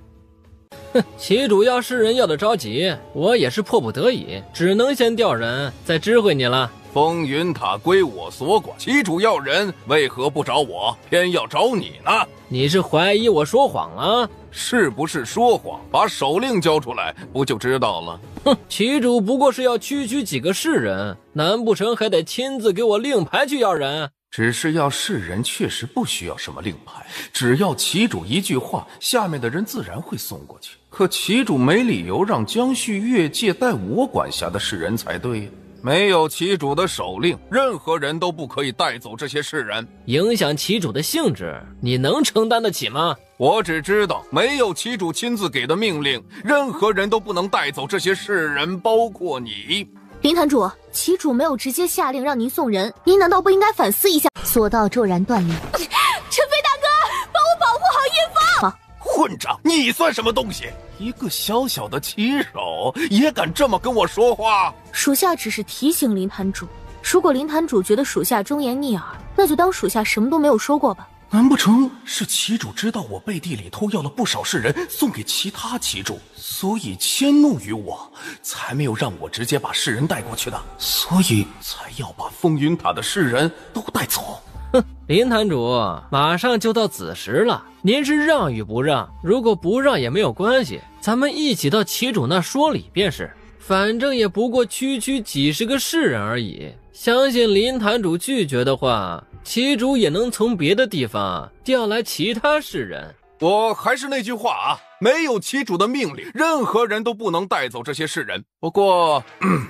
哼，旗主要世人要的着急，我也是迫不得已，只能先调人，再知会你了。风云塔归我所管，旗主要人，为何不找我，偏要找你呢？你是怀疑我说谎了？是不是说谎？把手令交出来，不就知道了？哼，旗主不过是要区几个世人，难不成还得亲自给我令牌去要人？只是要世人确实不需要什么令牌，只要旗主一句话，下面的人自然会送过去。可旗主没理由让江旭越界带我管辖的世人才对呀。没有旗主的手令，任何人都不可以带走这些世人。影响旗主的兴致，你能承担得起吗？我只知道，没有旗主亲自给的命令，任何人都不能带走这些世人，包括你。林坛主，旗主没有直接下令让您送人，您难道不应该反思一下？索道骤然断裂。陈飞大哥，帮我保护好叶枫！混账，你算什么东西？一个小小的旗手也敢这么跟我说话？属下只是提醒林坛主，如果林坛主觉得属下忠言逆耳，那就当属下什么都没有说过吧。难不成是旗主知道我背地里偷要了不少世人送给其他旗主，所以迁怒于我，才没有让我直接把世人带过去的，所以才要把风云塔的世人都带走？哼，林坛主，马上就到子时了，您是让与不让？如果不让也没有关系，咱们一起到旗主那说理便是，反正也不过区几十个世人而已。相信林坛主拒绝的话，旗主也能从别的地方调来其他世人。我还是那句话啊，没有旗主的命令，任何人都不能带走这些世人。不过，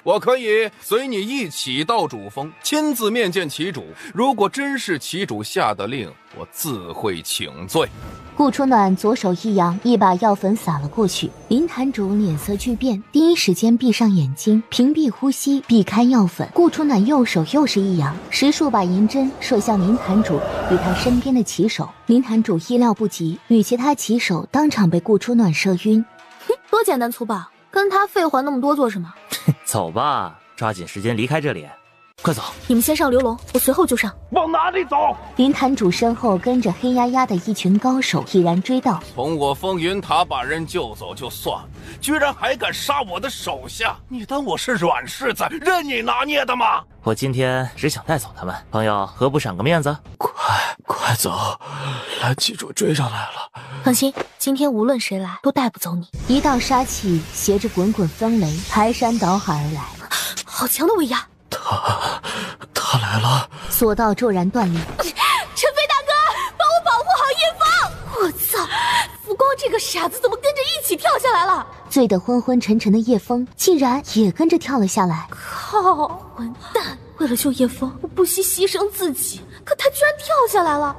我可以随你一起到主峰，亲自面见旗主。如果真是旗主下的令，我自会请罪。顾初暖左手一扬，一把药粉洒了过去。林坛主脸色巨变，第一时间闭上眼睛，屏蔽呼吸，避开药粉。顾初暖右手又是一扬，10数把银针射向林坛主与他身边的旗手。林坛主意料不及，与其他旗手当场被顾初暖射晕。多简单粗暴，跟他废话那么多做什么？走吧，抓紧时间离开这里。快走！你们先上流笼，我随后就上。往哪里走？林坛主身后跟着黑压压的一群高手毅然追到。从我风云塔把人救走就算了，居然还敢杀我的手下！你当我是软柿子，任你拿捏的吗？我今天只想带走他们，朋友何不赏个面子？快走，蓝旗主追上来了。放心，今天无论谁来都带不走你。一道杀气携着滚滚风雷排山倒海而来，好强的威压！他来了！索道骤然断裂。陈飞大哥，帮我保护好叶枫！我操，浮光这个傻子怎么跟着一起跳下来了？醉得昏昏沉沉的叶枫竟然也跟着跳了下来。靠，混蛋！为了救叶枫，我不惜牺牲自己，可他居然跳下来了！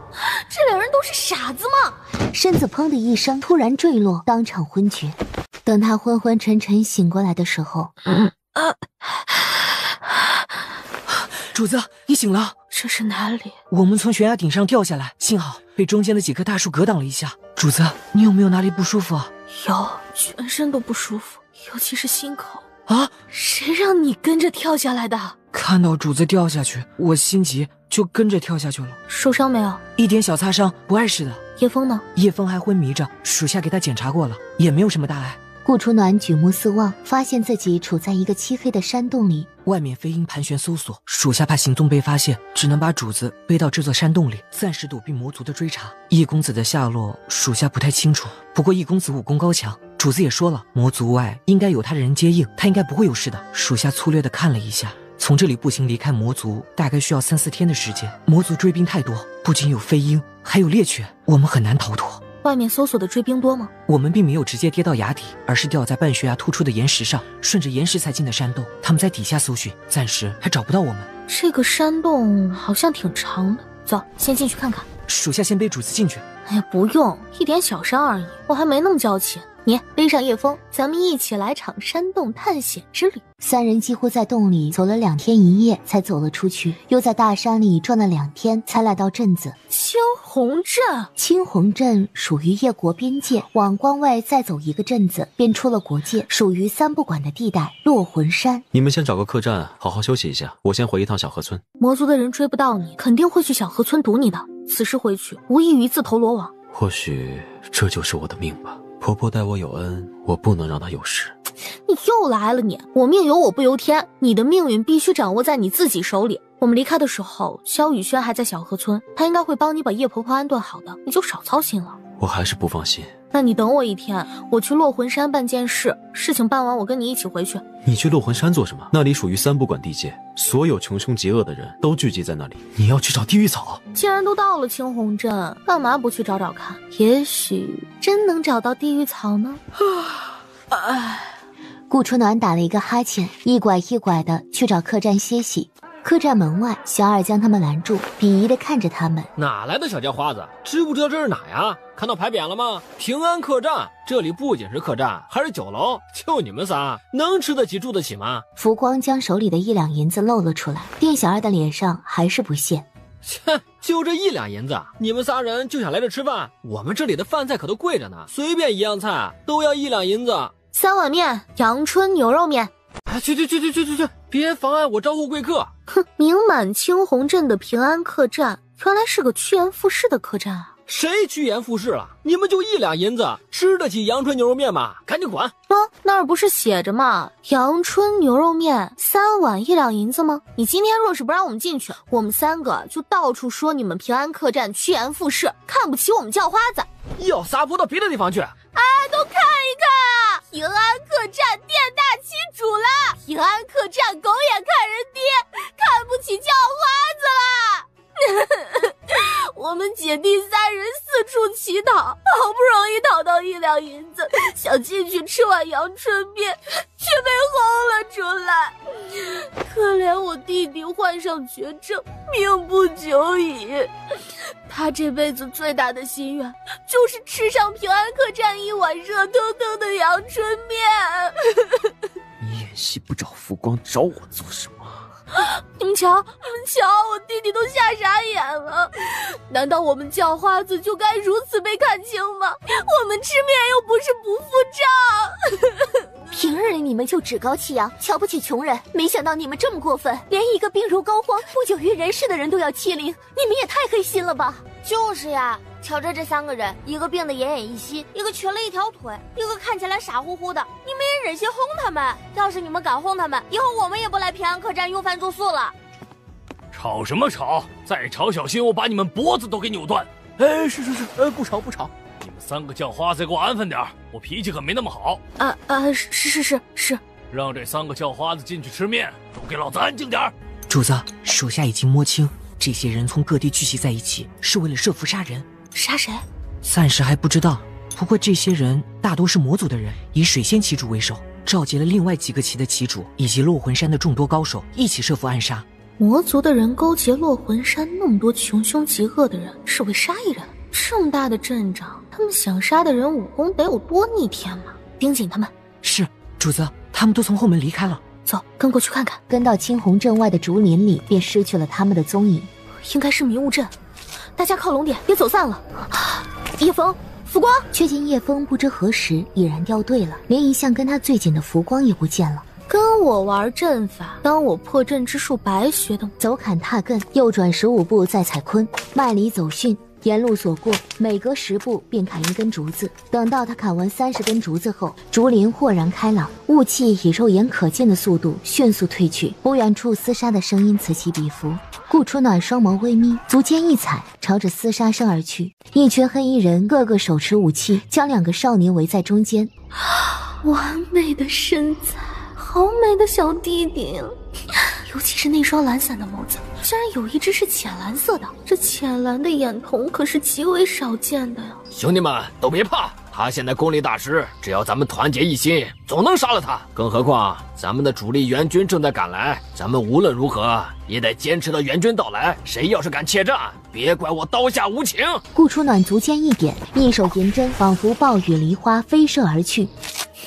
这两人都是傻子吗？身子砰的一声突然坠落，当场昏厥。等他昏昏沉沉醒过来的时候，主子，你醒了？这是哪里？我们从悬崖顶上掉下来，幸好被中间的几棵大树格挡了一下。主子，你有没有哪里不舒服啊？有，全身都不舒服，尤其是心口。啊！谁让你跟着跳下来的？看到主子掉下去，我心急，就跟着跳下去了。受伤没有？一点小擦伤，不碍事的。叶枫呢？叶枫还昏迷着，属下给他检查过了，也没有什么大碍。顾初暖举目四望，发现自己处在一个漆黑的山洞里，外面飞鹰盘旋搜索，属下怕行踪被发现，只能把主子背到这座山洞里，暂时躲避魔族的追查。叶公子的下落，属下不太清楚，不过叶公子武功高强，主子也说了，魔族外应该有他的人接应，他应该不会有事的。属下粗略的看了一下，从这里步行离开魔族，大概需要3-4天的时间。魔族追兵太多，不仅有飞鹰，还有猎犬，我们很难逃脱。外面搜索的追兵多吗？我们并没有直接跌到崖底，而是掉在半悬崖突出的岩石上，顺着岩石才进的山洞。他们在底下搜寻，暂时还找不到我们。这个山洞好像挺长的，走，先进去看看。属下先背主子进去。哎呀，不用，一点小伤而已，我还没那么娇气。你背上叶枫，咱们一起来场山洞探险之旅。三人几乎在洞里走了2天1夜才走了出去，又在大山里转了2天才来到镇子青红镇。青红镇属于叶国边界，往关外再走一个镇子便出了国界，属于三不管的地带落魂山。你们先找个客栈好好休息一下，我先回一趟小河村。魔族的人追不到你，肯定会去小河村堵你的，此时回去无异于自投罗网。或许这就是我的命吧。婆婆待我有恩，我不能让她有事。你又来了你！我命由我不由天，你的命运必须掌握在你自己手里。我们离开的时候，萧雨轩还在小河村，他应该会帮你把叶婆婆安顿好的，你就少操心了。我还是不放心。那你等我1天，我去落魂山办件事，事情办完我跟你一起回去。你去落魂山做什么？那里属于三不管地界，所有穷凶极恶的人都聚集在那里。你要去找地狱草？既然都到了青红镇，干嘛不去找找看？也许真能找到地狱草呢。顾初暖打了一个哈欠，一拐一拐的去找客栈歇息。客栈门外，小二将他们拦住，鄙夷的看着他们。哪来的小叫花子？知不知道这是哪呀？看到牌匾了吗？平安客栈。这里不仅是客栈，还是酒楼。就你们仨，能吃得起住得起吗？浮光将手里的1两银子露了出来，店小二的脸上还是不屑。切，就这1两银子，你们仨人就想来这吃饭？我们这里的饭菜可都贵着呢，随便一样菜都要1两银子。3碗面，阳春牛肉面。去，别妨碍我招呼贵客。哼，名满青红镇的平安客栈，原来是个趋炎附势的客栈啊！谁趋炎附势了？你们就1两银子，吃得起阳春牛肉面吗？赶紧滚！那儿不是写着吗？阳春牛肉面3碗1两银子吗？你今天若是不让我们进去，我们3个就到处说你们平安客栈趋炎附势，看不起我们叫花子。要撒泼到别的地方去！哎，都看一看啊！平安客栈店大欺主了！平安客栈狗眼看人低，看不起叫花子了！我们姐弟3人四处乞讨，好不容易讨到1两银子，想进去吃碗阳春面，却被轰了出来。可怜我弟弟患上绝症，命不久矣。他这辈子最大的心愿就是吃上平安客栈1碗热腾腾的阳春面。你演戏不找浮光，找我做什么？你们瞧，我弟弟都吓傻眼了。难道我们叫花子就该如此被看轻吗？我们吃面又不是不付账。平日里你们就趾高气扬，瞧不起穷人，没想到你们这么过分，连一个病入膏肓、不久于人世的人都要欺凌，你们也太黑心了吧！就是呀，瞧着这3个人，一个病得奄奄一息，一个瘸了一条腿，一个看起来傻乎乎的，你们也忍心轰他们？要是你们敢轰他们，以后我们也不来平安客栈用饭住宿了。吵什么吵？再吵小心我把你们脖子都给扭断！哎，是，不吵。你们3个叫花子给我安分点，我脾气可没那么好。是。让这3个叫花子进去吃面，都给老子安静点。主子，属下已经摸清，这些人从各地聚集在一起，是为了设伏杀人。杀谁？暂时还不知道。不过这些人大多是魔族的人，以水仙旗主为首，召集了另外几个旗的旗主以及落魂山的众多高手，一起设伏暗杀。魔族的人勾结落魂山那么多穷凶极恶的人，是为杀一人？这么大的阵仗，他们想杀的人武功得有多逆天嘛？盯紧他们。是，主子，他们都从后门离开了。走，跟过去看看。跟到青红镇外的竹林里，便失去了他们的踪影。应该是迷雾阵，大家靠拢点，别走散了。叶枫，浮光。却见叶枫不知何时已然掉队了，连一向跟他最紧的浮光也不见了。跟我玩阵法，当我破阵之术白学的。走砍踏亘，右转15步再踩坤，脉里走训，沿路所过，每隔10步便砍1根竹子。等到他砍完30根竹子后，竹林豁然开朗，雾气以肉眼可见的速度迅速退去。不远处厮杀的声音此起彼伏。顾初暖双眸微眯，足尖一踩，朝着厮杀声而去。一群黑衣人个个手持武器，将2个少年围在中间。完美的身材，好美的小弟弟，尤其是那双懒散的眸子，居然有一只是浅蓝色的，这浅蓝的眼瞳可是极为少见的呀！兄弟们都别怕，他现在功力大失，只要咱们团结一心，总能杀了他。更何况咱们的主力援军正在赶来，咱们无论如何也得坚持到援军到来。谁要是敢怯战，别怪我刀下无情。顾初暖足尖一点，一手银针仿佛暴雨梨花飞射而去。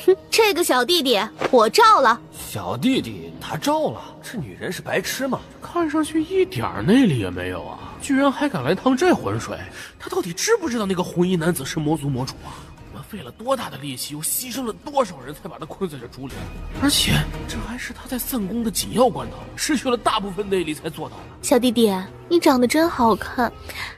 哼，这个小弟弟我罩了。小弟弟他罩了，这女人是白痴吗？看上去一点内力也没有啊，居然还敢来趟这浑水。他到底知不知道那个红衣男子是魔族魔主啊？我们费了多大的力气，又牺牲了多少人才把他困在这竹林？而且这还是他在散功的紧要关头，失去了大部分内力才做到的。小弟弟，你长得真好看，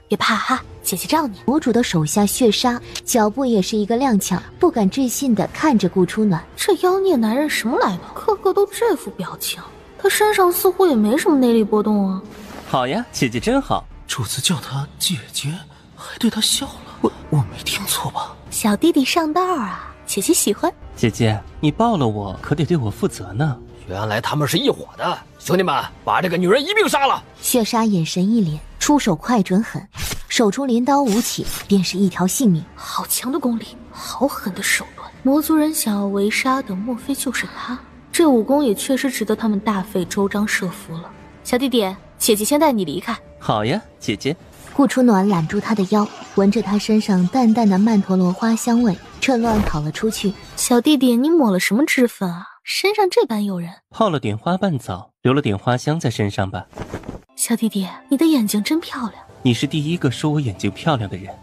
别怕哈，姐姐罩你。魔主的手下血杀，脚步也是一个踉跄，不敢置信地看着顾初暖。这妖孽男人什么来头？个个都这副表情，他身上似乎也没什么内力波动啊。好呀，姐姐真好。主子叫她姐姐，还对她笑了，我没听错吧？小弟弟上道啊，姐姐喜欢。姐姐，你抱了我，可得对我负责呢。原来他们是一伙的，兄弟们，把这个女人一并杀了！血杀眼神一脸，出手快准狠，手中镰刀舞起，便是一条性命。好强的功力，好狠的手段！魔族人想要围杀的，莫非就是他？这武功也确实值得他们大费周章设伏了。小弟弟，姐姐先带你离开。好呀，姐姐。顾初暖揽住他的腰，闻着他身上淡淡的曼陀罗花香味，趁乱跑了出去。小弟弟，你抹了什么脂粉啊？身上这般诱人。泡了点花瓣澡，留了点花香在身上吧。小弟弟，你的眼睛真漂亮。你是第一个说我眼睛漂亮的人。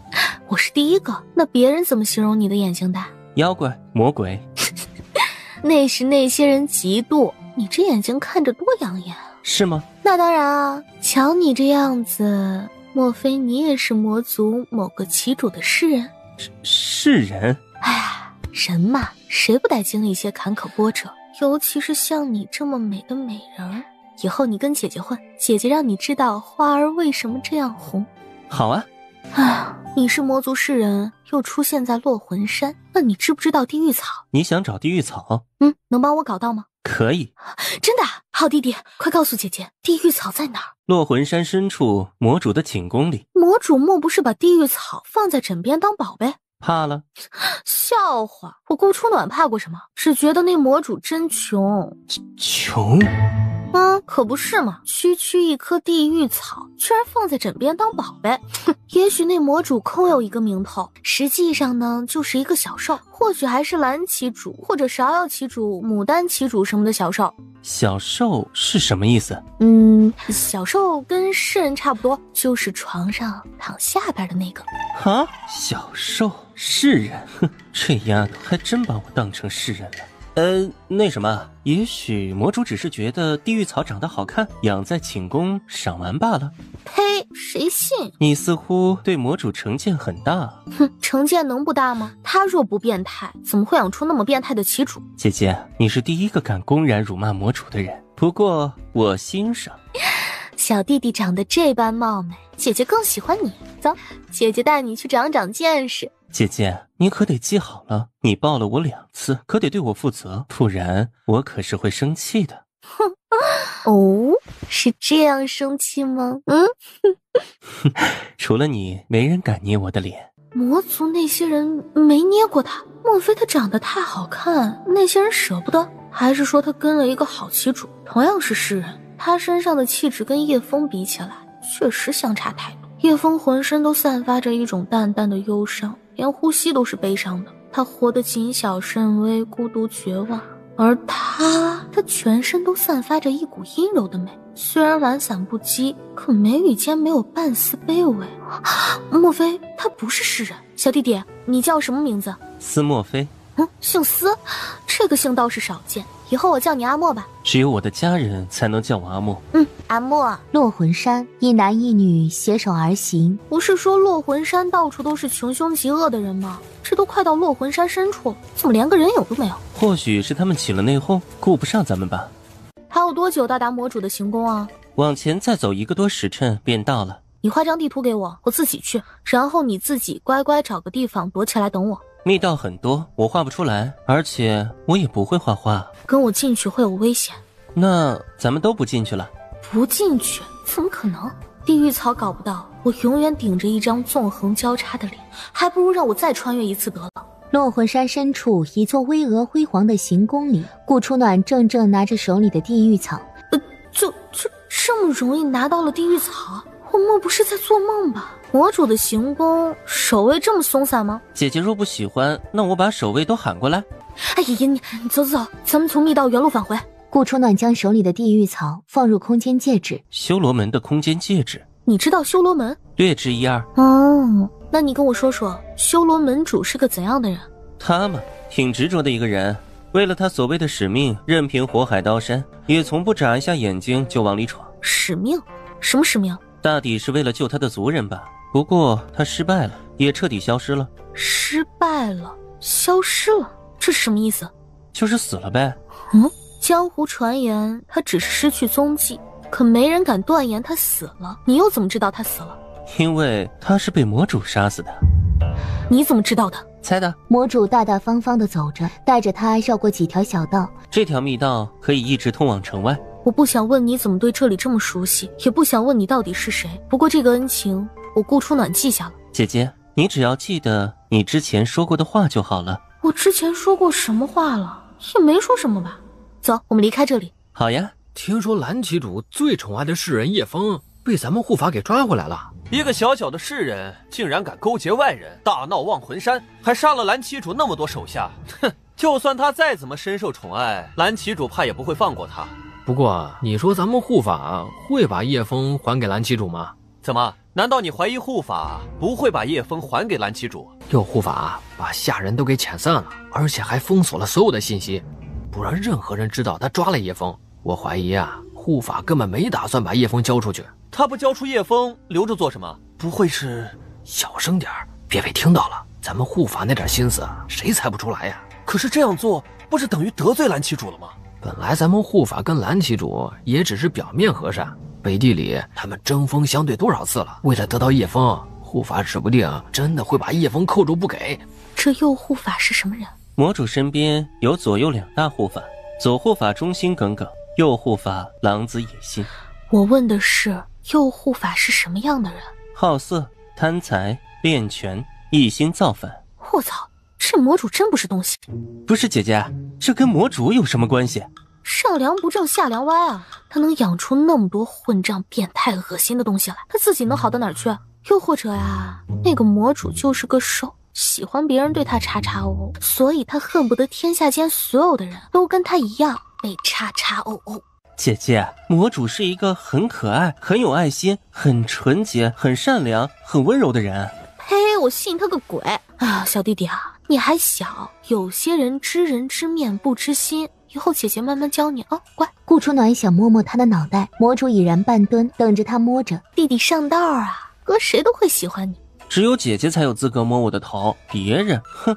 我是第一个，那别人怎么形容你的眼睛的？妖怪、魔鬼。那是那些人嫉妒，你这眼睛看着多养眼。是吗？那当然啊，瞧你这样子，莫非你也是魔族某个旗主的世人？世人？哎呀，人嘛，谁不得经历一些坎坷波折？尤其是像你这么美的美人，以后你跟姐姐混，姐姐让你知道花儿为什么这样红。好啊。啊，你是魔族世人，又出现在落魂山，那你知不知道地狱草？你想找地狱草？能帮我搞到吗？可以。真的？好弟弟，快告诉姐姐，地狱草在哪儿？落魂山深处魔主的寝宫里。魔主莫不是把地狱草放在枕边当宝贝？怕了？笑话，我顾初暖怕过什么？只觉得那魔主真穷。穷？可不是嘛，区区一棵地狱草，居然放在枕边当宝贝。也许那魔主空有一个名头，实际上呢就是一个小兽，或许还是蓝旗主，或者芍药旗主、牡丹旗主什么的小兽。小兽是什么意思？小兽跟世人差不多，就是床上躺下边的那个。啊，小兽世人？哼，这丫头还真把我当成世人了。那什么，也许魔主只是觉得地狱草长得好看，养在寝宫赏玩罢了。呸，谁信？你似乎对魔主成见很大。哼，成见能不大吗？他若不变态，怎么会养出那么变态的旗主？姐姐，你是第一个敢公然辱骂魔主的人，不过我欣赏。小弟弟长得这般貌美，姐姐更喜欢你。走，姐姐带你去长长见识。姐姐，你可得记好了，你抱了我2次，可得对我负责，不然我可是会生气的。哼，哦，是这样生气吗？除了你，没人敢捏我的脸。魔族那些人没捏过他，莫非他长得太好看，那些人舍不得？还是说他跟了一个好旗主？同样是诗人，他身上的气质跟叶枫比起来，确实相差太多。叶枫浑身都散发着一种淡淡的忧伤，连呼吸都是悲伤的。他活得谨小慎微，孤独绝望，而他全身都散发着一股阴柔的美。虽然懒散不羁，可眉宇间没有半丝卑微。莫非他不是诗人？小弟弟，你叫什么名字？司莫非。姓司，这个姓倒是少见，以后我叫你阿莫吧。只有我的家人才能叫我阿莫。阿莫。落魂山，一男一女携手而行。不是说落魂山到处都是穷凶极恶的人吗？这都快到落魂山深处，怎么连个人影都没有？或许是他们起了内讧，顾不上咱们吧。还有多久到达魔主的行宫啊？往前再走1个多时辰便到了。你画张地图给我，我自己去，然后你自己乖乖找个地方躲起来等我。密道很多，我画不出来，而且我也不会画画。跟我进去会有危险。那咱们都不进去了？不进去？怎么可能？地狱草搞不到，我永远顶着一张纵横交叉的脸，还不如让我再穿越一次得了。落魂山深处，一座巍峨辉煌的行宫里，顾初暖正拿着手里的地狱草。就这么容易拿到了地狱草？我莫不是在做梦吧？魔主的行宫守卫这么松散吗？姐姐若不喜欢，那我把守卫都喊过来。哎呀，你走，咱们从密道原路返回。顾初暖将手里的地狱草放入空间戒指。修罗门的空间戒指，你知道修罗门？略知一二。哦，那你跟我说说，修罗门主是个怎样的人？他嘛，挺执着的一个人，为了他所谓的使命，任凭火海刀山，也从不眨一下眼睛就往里闯。使命？什么使命？大抵是为了救他的族人吧。不过他失败了，也彻底消失了。失败了，消失了，这是什么意思？就是死了呗。江湖传言他只是失去踪迹，可没人敢断言他死了。你又怎么知道他死了？因为他是被魔主杀死的。你怎么知道的？猜的。魔主大大方方地走着，带着他绕过几条小道。这条密道可以一直通往城外。我不想问你怎么对这里这么熟悉，也不想问你到底是谁，不过这个恩情我顾初暖记下了。姐姐，你只要记得你之前说过的话就好了。我之前说过什么话了？也没说什么吧。走，我们离开这里。好呀。听说蓝旗主最宠爱的世人叶枫被咱们护法给抓回来了。一个小小的世人竟然敢勾结外人，大闹忘魂山，还杀了蓝旗主那么多手下。哼，就算他再怎么深受宠爱，蓝旗主怕也不会放过他。不过你说咱们护法会把叶枫还给蓝旗主吗？怎么？难道你怀疑护法不会把叶枫还给蓝旗主？有护法把下人都给遣散了，而且还封锁了所有的信息，不让任何人知道他抓了叶枫。我怀疑护法根本没打算把叶枫交出去。他不交出叶枫，留着做什么？不会是……小声点，别被听到了。咱们护法那点心思，谁猜不出来呀？可是这样做，不是等于得罪蓝旗主了吗？本来咱们护法跟蓝旗主也只是表面和善，背地里他们针锋相对多少次了。为了得到叶枫，护法指不定真的会把叶枫扣住不给。这右护法是什么人？魔主身边有左右2大护法，左护法忠心耿耿，右护法狼子野心。我问的是右护法是什么样的人？好色、贪财、恋权，一心造反。我操，这魔主真不是东西。不是姐姐，这跟魔主有什么关系？上梁不正下梁歪啊！他能养出那么多混账、变态、恶心的东西来，他自己能好到哪儿去？又或者那个魔主就是个兽，喜欢别人对他叉叉哦，所以他恨不得天下间所有的人都跟他一样被叉叉哦哦。姐姐，魔主是一个很可爱、很有爱心、很纯洁、很善良、很温柔的人。呸！我信他个鬼！啊，小弟弟啊，你还小，有些人知人知面不知心，以后姐姐慢慢教你啊，乖。顾初暖想摸摸他的脑袋，魔主已然半蹲，等着他摸着。弟弟上道啊，哥谁都会喜欢你。只有姐姐才有资格摸我的头，别人，哼。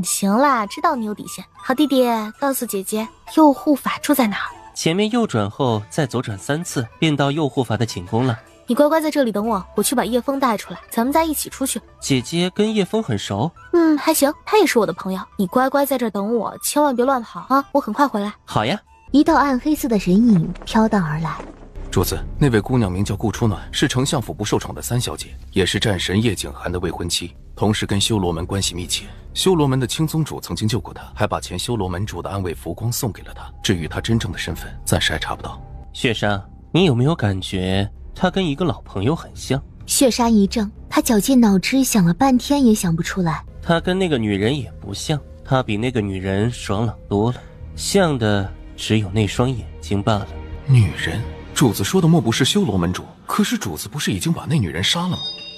行啦，知道你有底线。好弟弟，告诉姐姐，右护法住在哪儿？前面右转后再左转3次，便到右护法的寝宫了。你乖乖在这里等我，我去把叶枫带出来，咱们再一起出去。姐姐跟叶枫很熟？还行，他也是我的朋友。你乖乖在这儿等我，千万别乱跑啊！我很快回来。好呀。一道暗黑色的人影飘荡而来。主子，那位姑娘名叫顾初暖，是丞相府不受宠的3小姐，也是战神叶景寒的未婚妻，同时跟修罗门关系密切。修罗门的青宗主曾经救过她，还把前修罗门主的暗卫浮光送给了她。至于她真正的身份，暂时还查不到。雪莎，你有没有感觉她跟一个老朋友很像？雪莎一怔，她绞尽脑汁想了半天也想不出来。她跟那个女人也不像，她比那个女人爽朗多了，像的只有那双眼睛罢了。女人？主子说的莫不是修罗门主？可是主子不是已经把那女人杀了吗？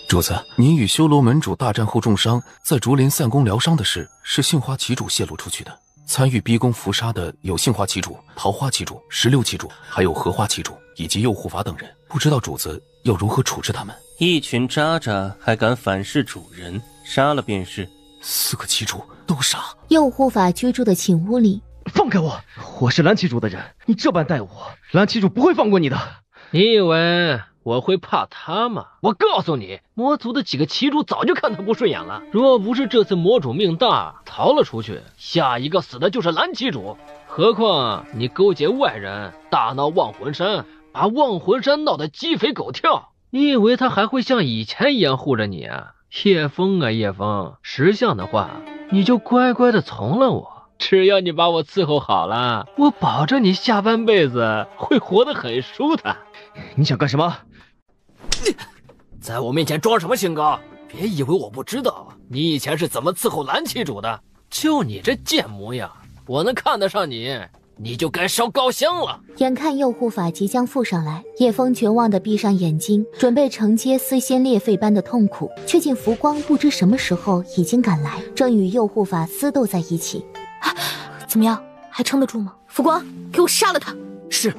主子，您与修罗门主大战后重伤，在竹林散宫疗伤的事，是杏花旗主泄露出去的。参与逼宫伏杀的有杏花旗主、桃花旗主、石榴旗主，还有荷花旗主以及右护法等人。不知道主子要如何处置他们？一群渣渣还敢反噬主人，杀了便是。4个旗主都杀。右护法居住的寝屋里，放开我！我是蓝旗主的人，你这般待我，蓝旗主不会放过你的。你以为我会怕他吗？我告诉你，魔族的几个旗主早就看他不顺眼了。若不是这次魔主命大逃了出去，下一个死的就是蓝旗主。何况你勾结外人，大闹忘魂山，把忘魂山闹得鸡飞狗跳。你以为他还会像以前一样护着你啊？叶枫啊叶枫，识相的话，你就乖乖的从了我。只要你把我伺候好了，我保证你下半辈子会活得很舒坦。你想干什么？在我面前装什么清高？别以为我不知道，你以前是怎么伺候蓝旗主的。就你这贱模样，我能看得上你，你就该烧高香了。眼看右护法即将附上来，叶枫绝望地闭上眼睛，准备承接撕心裂肺般的痛苦，却见浮光不知什么时候已经赶来，正与右护法厮斗在一起。怎么样，还撑得住吗？浮光，给我杀了他！是，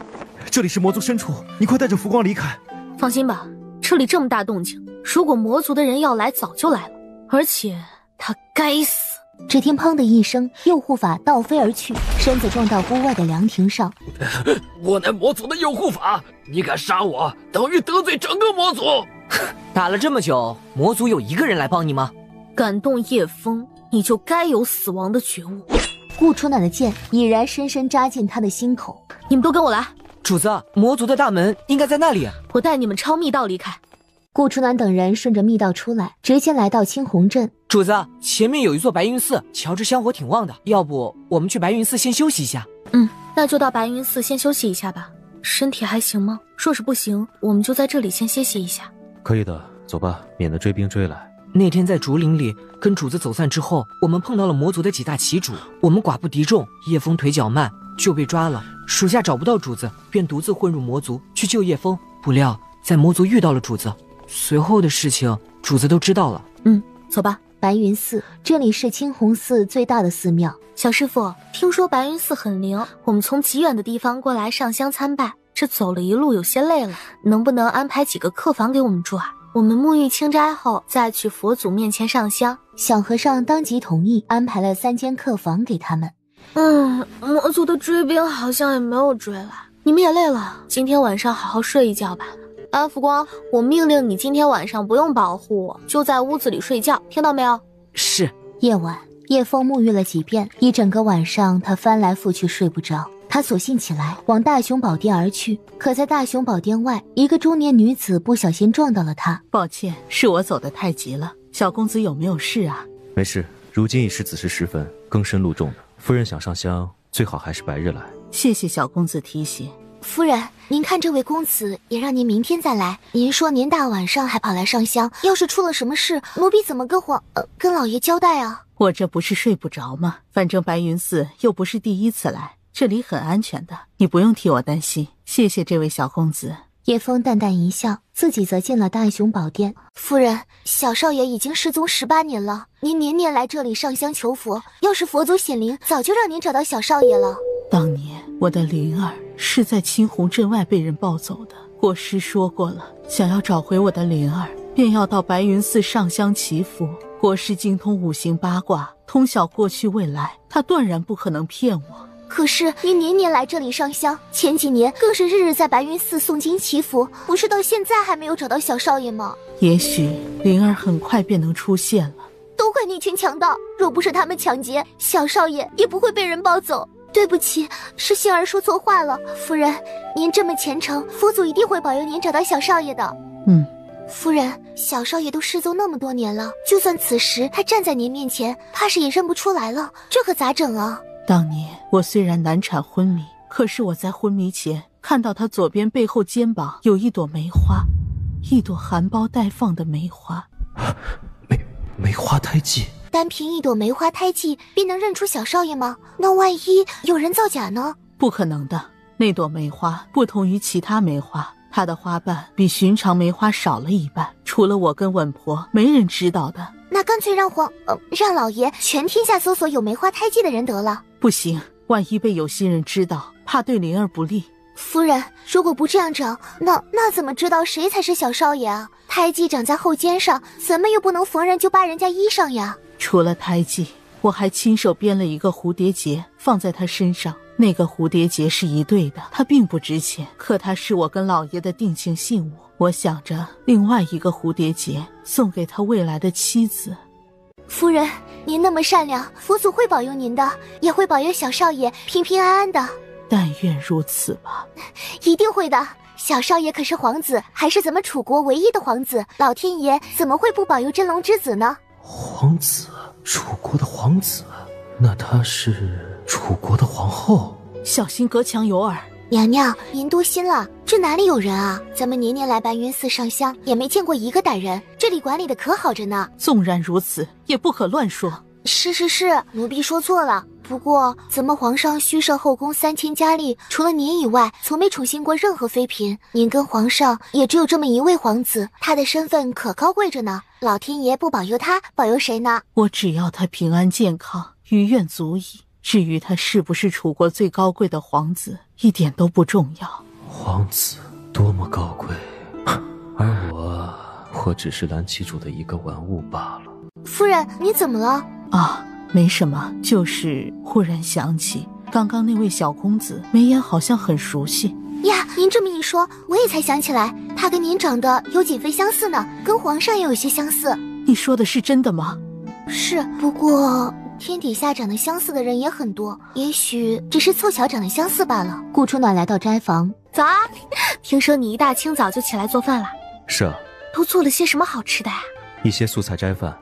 这里是魔族深处，你快带着浮光离开。放心吧，这里这么大动静，如果魔族的人要来，早就来了。而且他该死！只听砰的一声，右护法倒飞而去，身子撞到屋外的凉亭上。我乃魔族的右护法，你敢杀我，等于得罪整个魔族。打了这么久，魔族有一个人来帮你吗？敢动叶枫，你就该有死亡的觉悟。顾初暖的剑已然深深扎进他的心口。你们都跟我来。主子，魔族的大门应该在那里。我带你们抄密道离开。顾初暖等人顺着密道出来，直接来到青红镇。主子，前面有一座白云寺，瞧着香火挺旺的，要不我们去白云寺先休息一下？那就到白云寺先休息一下吧。身体还行吗？若是不行，我们就在这里先歇息一下。可以的，走吧，免得追兵追来。那天在竹林里跟主子走散之后，我们碰到了魔族的几大旗主，我们寡不敌众，叶枫腿脚慢就被抓了。属下找不到主子，便独自混入魔族去救叶枫，不料在魔族遇到了主子。随后的事情主子都知道了。走吧。白云寺，这里是青红寺最大的寺庙。小师傅，听说白云寺很灵，我们从极远的地方过来上香参拜，这走了一路有些累了，能不能安排几个客房给我们住啊？我们沐浴清斋后再去佛祖面前上香。小和尚当即同意，安排了3间客房给他们。魔族的追兵好像也没有追来，你们也累了，今天晚上好好睡一觉吧。浮光，我命令你今天晚上不用保护我，就在屋子里睡觉，听到没有？是。夜晚，叶枫沐浴了几遍，一整个晚上他翻来覆去睡不着。他索性起来往大雄宝殿而去，可在大雄宝殿外，一个中年女子不小心撞到了他。抱歉，是我走得太急了，小公子有没有事啊？没事，如今已是子时时分，更深露重的，夫人想上香，最好还是白日来。谢谢小公子提醒。夫人，您看这位公子也让您明天再来。您说您大晚上还跑来上香，要是出了什么事，奴婢怎么跟老爷交代啊？我这不是睡不着吗？反正白云寺又不是第一次来，这里很安全的，你不用替我担心。谢谢这位小公子。叶枫淡淡一笑，自己则进了大雄宝殿。夫人，小少爷已经失踪18年了，您年年来这里上香求佛，要是佛祖显灵，早就让您找到小少爷了。当年我的灵儿是在青红镇外被人抱走的，国师说过了，想要找回我的灵儿，便要到白云寺上香祈福。国师精通五行八卦，通晓过去未来，他断然不可能骗我。可是您年年来这里上香，前几年更是日日在白云寺诵经祈福，不是到现在还没有找到小少爷吗？也许灵儿很快便能出现了。都怪那群强盗，若不是他们抢劫，小少爷也不会被人抱走。对不起，是杏儿说错话了。夫人，您这么虔诚，佛祖一定会保佑您找到小少爷的。夫人，小少爷都失踪那么多年了，就算此时他站在您面前，怕是也认不出来了，这可咋整啊？当年我虽然难产昏迷，可是我在昏迷前看到他左边背后肩膀有一朵梅花，一朵含苞待放的梅花。梅花胎记，单凭一朵梅花胎记便能认出小少爷吗？那万一有人造假呢？不可能的，那朵梅花不同于其他梅花，它的花瓣比寻常梅花少了一半，除了我跟稳婆，没人知道的。那干脆让老爷全天下搜索有梅花胎记的人得了。不行，万一被有心人知道，怕对灵儿不利。夫人，如果不这样找，那怎么知道谁才是小少爷啊？胎记长在后肩上，咱们又不能逢人就扒人家衣裳呀。除了胎记，我还亲手编了一个蝴蝶结放在他身上。那个蝴蝶结是一对的，它并不值钱，可它是我跟老爷的定情信物。我想着另外一个蝴蝶结送给他未来的妻子。夫人，您那么善良，佛祖会保佑您的，也会保佑小少爷平平安安的。但愿如此吧。一定会的。小少爷可是皇子，还是咱们楚国唯一的皇子，老天爷怎么会不保佑真龙之子呢？皇子，楚国的皇子，那他是楚国的皇后。小心隔墙有耳。娘娘，您多心了，这哪里有人啊？咱们年年来白云寺上香，也没见过一个歹人，这里管理的可好着呢。纵然如此，也不可乱说。是，奴婢说错了。不过咱们皇上虚设后宫3000佳丽，除了您以外，从没宠幸过任何妃嫔。您跟皇上也只有这么一位皇子，他的身份可高贵着呢。老天爷不保佑他，保佑谁呢？我只要他平安健康，于愿足矣。至于他是不是楚国最高贵的皇子，一点都不重要。皇子多么高贵，而我只是蓝旗主的一个玩物罢了。夫人，你怎么了？啊，没什么，就是忽然想起刚刚那位小公子，眉眼好像很熟悉呀。您这么一说，我也才想起来，他跟您长得有几分相似呢，跟皇上也有些相似。你说的是真的吗？是，不过天底下长得相似的人也很多，也许只是凑巧长得相似罢了。顾初暖来到斋房，早啊！听说你一大清早就起来做饭了？是啊。都做了些什么好吃的呀？一些素菜斋饭。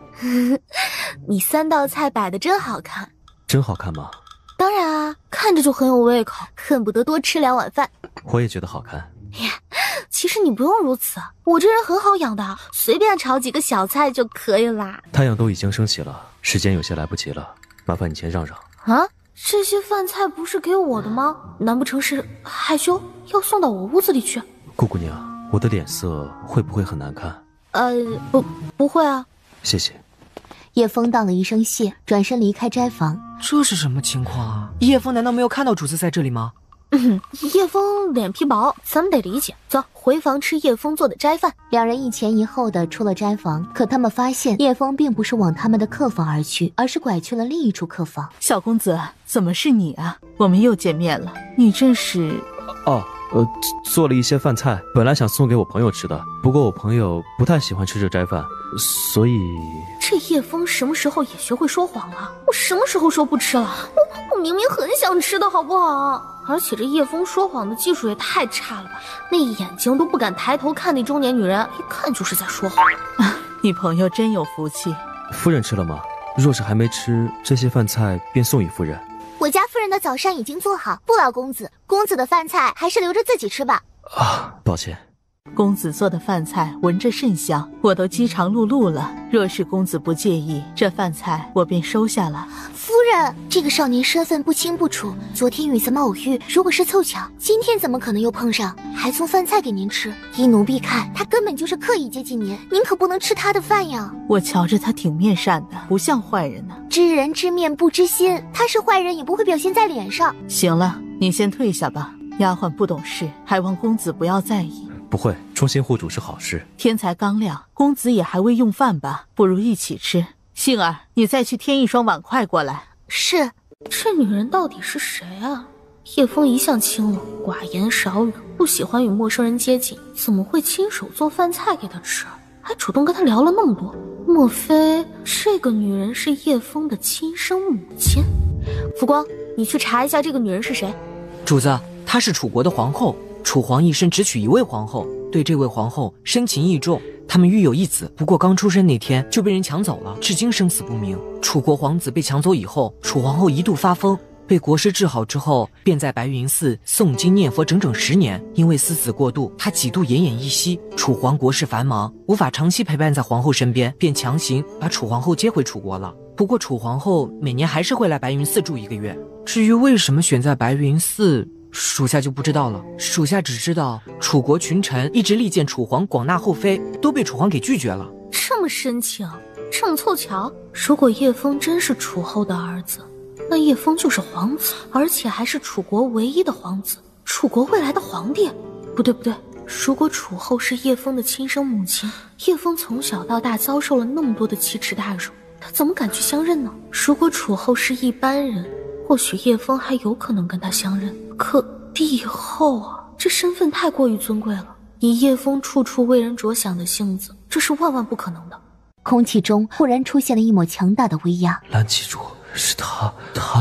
你3道菜摆得真好看。真好看吗？当然啊，看着就很有胃口，恨不得多吃2碗饭。我也觉得好看。其实你不用如此，我这人很好养的，随便炒几个小菜就可以啦。太阳都已经升起了，时间有些来不及了，麻烦你先让让。啊，这些饭菜不是给我的吗？难不成是害羞要送到我屋子里去？顾姑娘，我的脸色会不会很难看？不会啊。谢谢。叶枫道了一声谢，转身离开斋房。这是什么情况啊？叶枫难道没有看到主子在这里吗？叶枫脸皮薄，咱们得理解。走，回房吃叶枫做的斋饭。两人一前一后的出了斋房，可他们发现叶枫并不是往他们的客房而去，而是拐去了另一处客房。小公子，怎么是你啊？我们又见面了，你这是……做了一些饭菜，本来想送给我朋友吃的，不过我朋友不太喜欢吃这斋饭，所以……这叶枫什么时候也学会说谎了？我什么时候说不吃了？我明明很想吃的好不好？而且这叶枫说谎的技术也太差了吧，那眼睛都不敢抬头看那中年女人，一看就是在说谎。你朋友真有福气。夫人吃了吗？若是还没吃，这些饭菜便送与夫人。我家夫人的早膳已经做好，不劳公子。公子的饭菜还是留着自己吃吧。抱歉。公子做的饭菜闻着甚香，我都饥肠辘辘了。若是公子不介意，这饭菜我便收下了。夫人。然，这个少年身份不清不楚，昨天与咱们偶遇，如果是凑巧，今天怎么可能又碰上？还送饭菜给您吃，依奴婢看，他根本就是刻意接近您，您可不能吃他的饭呀。我瞧着他挺面善的，不像坏人呢。知人知面不知心，他是坏人也不会表现在脸上。行了，你先退下吧。丫鬟不懂事，还望公子不要在意。不会，忠心护主是好事。天才刚亮，公子也还未用饭吧？不如一起吃。杏儿，你再去添一双碗筷过来。是。这女人到底是谁啊？叶枫一向清冷，寡言少语，不喜欢与陌生人接近，怎么会亲手做饭菜给他吃，还主动跟他聊了那么多？莫非这个女人是叶枫的亲生母亲？浮光，你去查一下这个女人是谁。主子，她是楚国的皇后，楚皇一生只娶一位皇后，对这位皇后深情意重。他们育有一子，不过刚出生那天就被人抢走了，至今生死不明。楚国皇子被抢走以后，楚皇后一度发疯，被国师治好之后，便在白云寺诵经念佛整整10年。因为思子过度，她几度奄奄一息。楚皇国事繁忙，无法长期陪伴在皇后身边，便强行把楚皇后接回楚国了。不过楚皇后每年还是会来白云寺住1个月。至于为什么选在白云寺，属下就不知道了。属下只知道楚国群臣一直力荐楚皇广纳后妃，都被楚皇给拒绝了。这么深情，这么凑巧。如果叶枫真是楚后的儿子，那叶枫就是皇子，而且还是楚国唯一的皇子，楚国未来的皇帝。不对，如果楚后是叶枫的亲生母亲，叶枫从小到大遭受了那么多的奇耻大辱，他怎么敢去相认呢？如果楚后是一般人，或许叶枫还有可能跟他相认，可帝后啊，这身份太过于尊贵了，以叶枫处处为人着想的性子，这是万万不可能的。空气中忽然出现了一抹强大的威压。蓝旗主，是他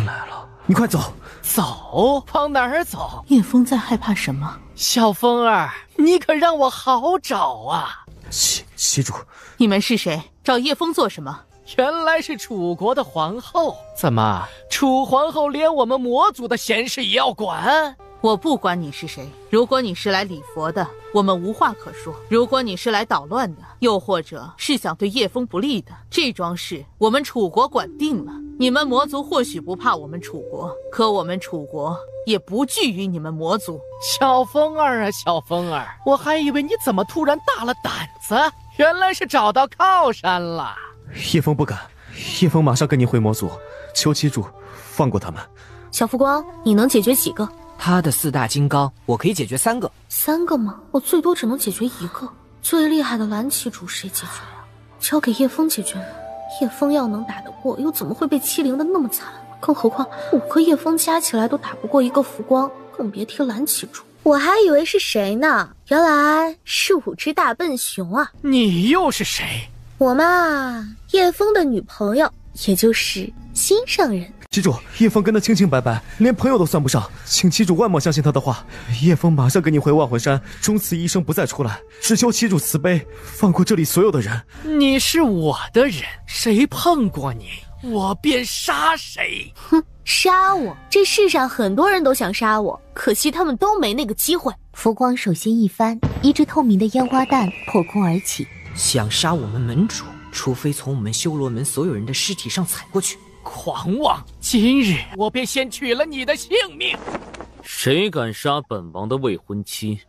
来了，你快走！走？往哪儿走？叶枫在害怕什么？小风儿，你可让我好找啊！旗主，你们是谁？找叶枫做什么？原来是楚国的皇后，怎么楚皇后连我们魔族的闲事也要管？我不管你是谁，如果你是来礼佛的，我们无话可说；如果你是来捣乱的，又或者是想对叶枫不利的，这桩事我们楚国管定了。你们魔族或许不怕我们楚国，可我们楚国也不惧于你们魔族。小风儿啊，小风儿，我还以为你怎么突然大了胆子，原来是找到靠山了。叶枫不敢，叶枫马上跟你回魔族，求旗主放过他们。小浮光，你能解决几个？他的4大金刚，我可以解决3个。3个吗？我最多只能解决1个。最厉害的蓝旗主谁解决呀？交给叶枫解决吗？叶枫要能打得过，又怎么会被欺凌的那么惨？更何况5个叶枫加起来都打不过1个浮光，更别提蓝旗主。我还以为是谁呢，原来是5只大笨熊啊！你又是谁？我嘛，叶枫的女朋友，也就是心上人。旗主，叶枫跟他清清白白，连朋友都算不上，请旗主万莫相信他的话。叶枫马上跟你回万魂山，终此一生不再出来，只求旗主慈悲，放过这里所有的人。你是我的人，谁碰过你，我便杀谁。哼，杀我？这世上很多人都想杀我，可惜他们都没那个机会。浮光手心一翻，一只透明的烟花弹破空而起。想杀我们门主，除非从我们修罗门所有人的尸体上踩过去。狂妄！今日我便先取了你的性命。谁敢杀本王的未婚妻？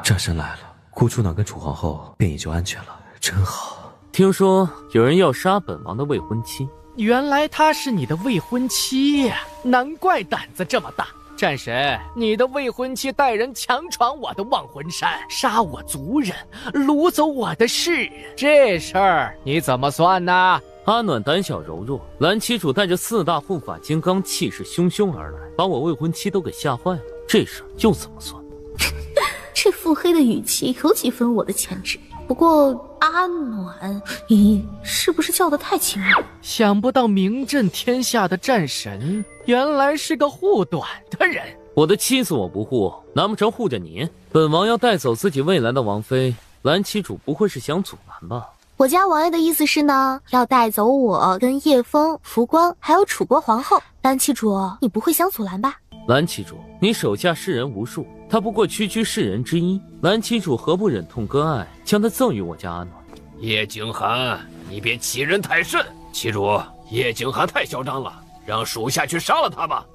战神来了，顾处长跟楚皇后便也就安全了，真好。听说有人要杀本王的未婚妻，原来她是你的未婚妻呀，难怪胆子这么大。战神，你的未婚妻带人强闯我的忘魂山，杀我族人，掳走我的世人，这事儿你怎么算呢？阿暖胆小柔弱，蓝旗主带着4大护法金刚气势汹汹而来，把我未婚妻都给吓坏了，这事又怎么算？这腹黑的语气有几分我的潜质。不过阿暖，你是不是叫得太轻了？想不到名震天下的战神，原来是个护短的人。我的妻子我不护，难不成护着你？本王要带走自己未来的王妃，蓝旗主不会是想阻拦吧？我家王爷的意思是呢，要带走我跟叶枫、浮光还有楚国皇后。蓝旗主，你不会想阻拦吧？蓝旗主，你手下士人无数，他不过区区士人之一，蓝旗主何不忍痛割爱，将他赠予我家阿暖？叶景寒，你别欺人太甚！旗主，叶景寒太嚣张了，让属下去杀了他吧。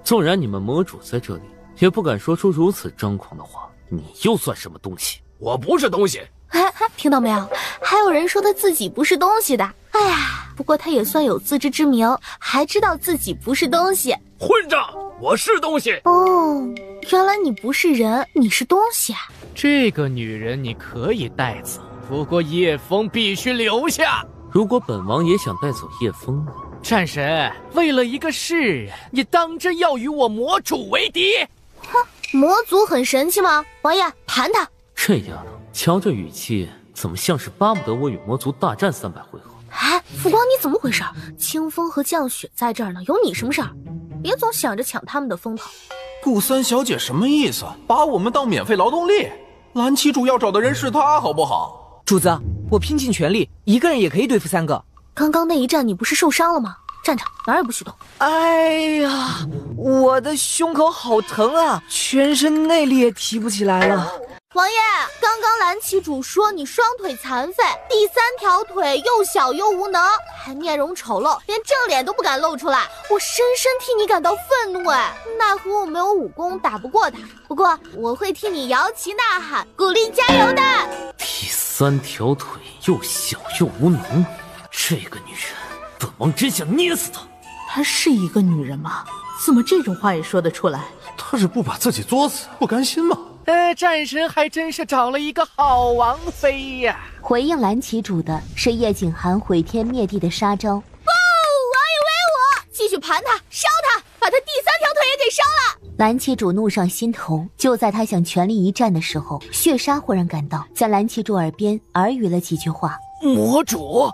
纵然你们魔主在这里，也不敢说出如此张狂的话。你又算什么东西？我不是东西。听到没有？还有人说他自己不是东西的。哎呀，不过他也算有自知之明，还知道自己不是东西。混账！我是东西。哦，原来你不是人，你是东西啊。这个女人你可以带走，不过叶枫必须留下。如果本王也想带走叶枫呢？战神，为了一个世人，你当真要与我魔主为敌？哼，魔族很神气吗？王爷，盘他！这丫头，瞧这语气，怎么像是巴不得我与魔族大战300回合？哎，浮光，你怎么回事？清风和降雪在这儿呢，有你什么事儿？别总想着抢他们的风头。顾三小姐什么意思？把我们当免费劳动力？蓝旗主要找的人是他，好不好？主子，我拼尽全力，一个人也可以对付3个。刚刚那一战你不是受伤了吗？站着，哪儿也不许动。哎呀，我的胸口好疼啊，全身内力也提不起来了。王爷，刚刚蓝旗主说你双腿残废，第3条腿又小又无能，还面容丑陋，连正脸都不敢露出来。我深深替你感到愤怒哎，奈何我没有武功打不过他，不过我会替你摇旗呐喊，鼓励加油的。第3条腿又小又无能，这个女人，本王真想捏死她。她是一个女人吗？怎么这种话也说得出来？她是不把自己作死，不甘心吗？战神还真是找了一个好王妃呀！回应蓝旗主的是叶景寒毁天灭地的杀招。不，王爷威武！继续盘他，烧他，把他第3条腿也给烧了！蓝旗主怒上心头，就在他想全力一战的时候，血杀忽然赶到，在蓝旗主耳边耳语了几句话。魔主，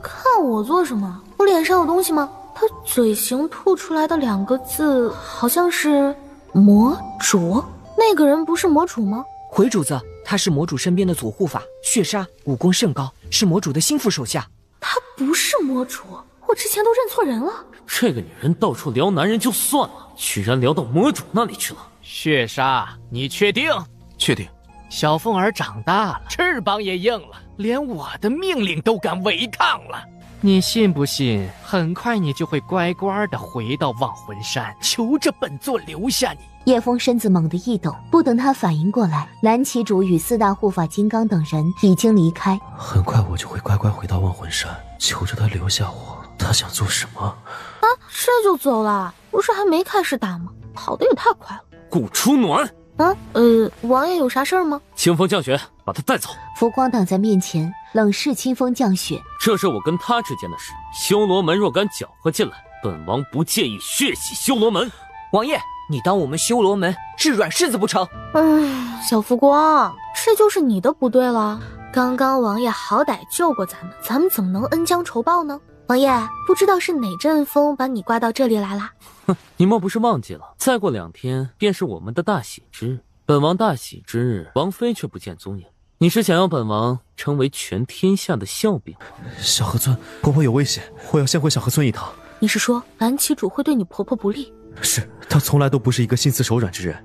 看我做什么？我脸上有东西吗？他嘴型吐出来的2个字，好像是魔主。那个人不是魔主吗？回主子，他是魔主身边的左护法，血杀，武功甚高，是魔主的心腹手下。他不是魔主，我之前都认错人了。这个女人到处撩男人就算了，居然撩到魔主那里去了。血杀，你确定？确定。小凤儿长大了，翅膀也硬了，连我的命令都敢违抗了。你信不信，很快你就会乖乖的回到忘魂山，求着本座留下你。叶枫身子猛地一抖，不等他反应过来，蓝旗主与4大护法金刚等人已经离开。很快我就会乖乖回到忘魂山，求着他留下我。他想做什么？啊，这就走了？不是还没开始打吗？跑得也太快了。顾初暖。王爷有啥事儿吗？清风降雪，把他带走。浮光挡在面前，冷视清风降雪。这是我跟他之间的事，修罗门若敢搅和进来，本王不介意血洗修罗门。王爷，你当我们修罗门是软柿子不成？小浮光，这就是你的不对了。刚刚王爷好歹救过咱们怎么能恩将仇报呢？王爷，不知道是哪阵风把你刮到这里来了？哼，你莫不是忘记了，再过2天便是我们的大喜之日。本王大喜之日，王妃却不见踪影。你是想要本王成为全天下的笑柄？小河村，婆婆有危险，我要先回小河村一趟。你是说蓝旗主会对你婆婆不利？是，她从来都不是一个心慈手软之人。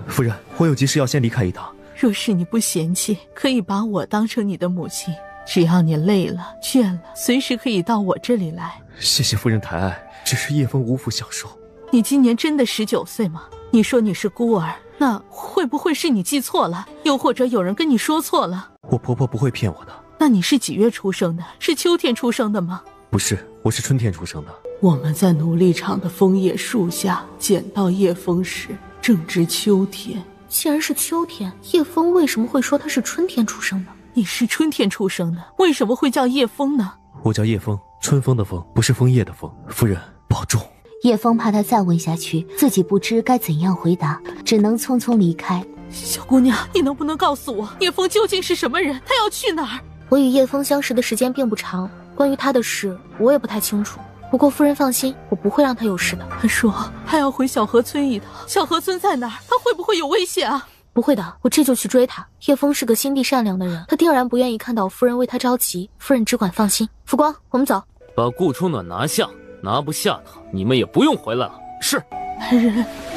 夫人，我有急事要先离开一趟。若是你不嫌弃，可以把我当成你的母亲，只要你累了倦了，随时可以到我这里来。谢谢夫人抬爱，只是叶枫无福享受。你今年真的19岁吗？你说你是孤儿，那会不会是你记错了？又或者有人跟你说错了？我婆婆不会骗我的。那你是几月出生的？是秋天出生的吗？不是，我是春天出生的。我们在奴隶场的枫叶树下捡到叶枫时，正值秋天。既然是秋天，叶枫为什么会说他是春天出生的？你是春天出生的，为什么会叫叶枫呢？我叫叶枫，春风的风，不是枫叶的枫。夫人保重。叶枫怕他再问下去，自己不知该怎样回答，只能匆匆离开。小姑娘，你能不能告诉我，叶枫究竟是什么人？他要去哪儿？我与叶枫相识的时间并不长，关于他的事，我也不太清楚。不过夫人放心，我不会让他有事的。他说还要回小河村一趟，小河村在哪儿？他会不会有危险啊？不会的，我这就去追他。叶枫是个心地善良的人，他定然不愿意看到夫人为他着急。夫人只管放心。浮光，我们走。把顾初暖拿下，拿不下他，你们也不用回来了。是。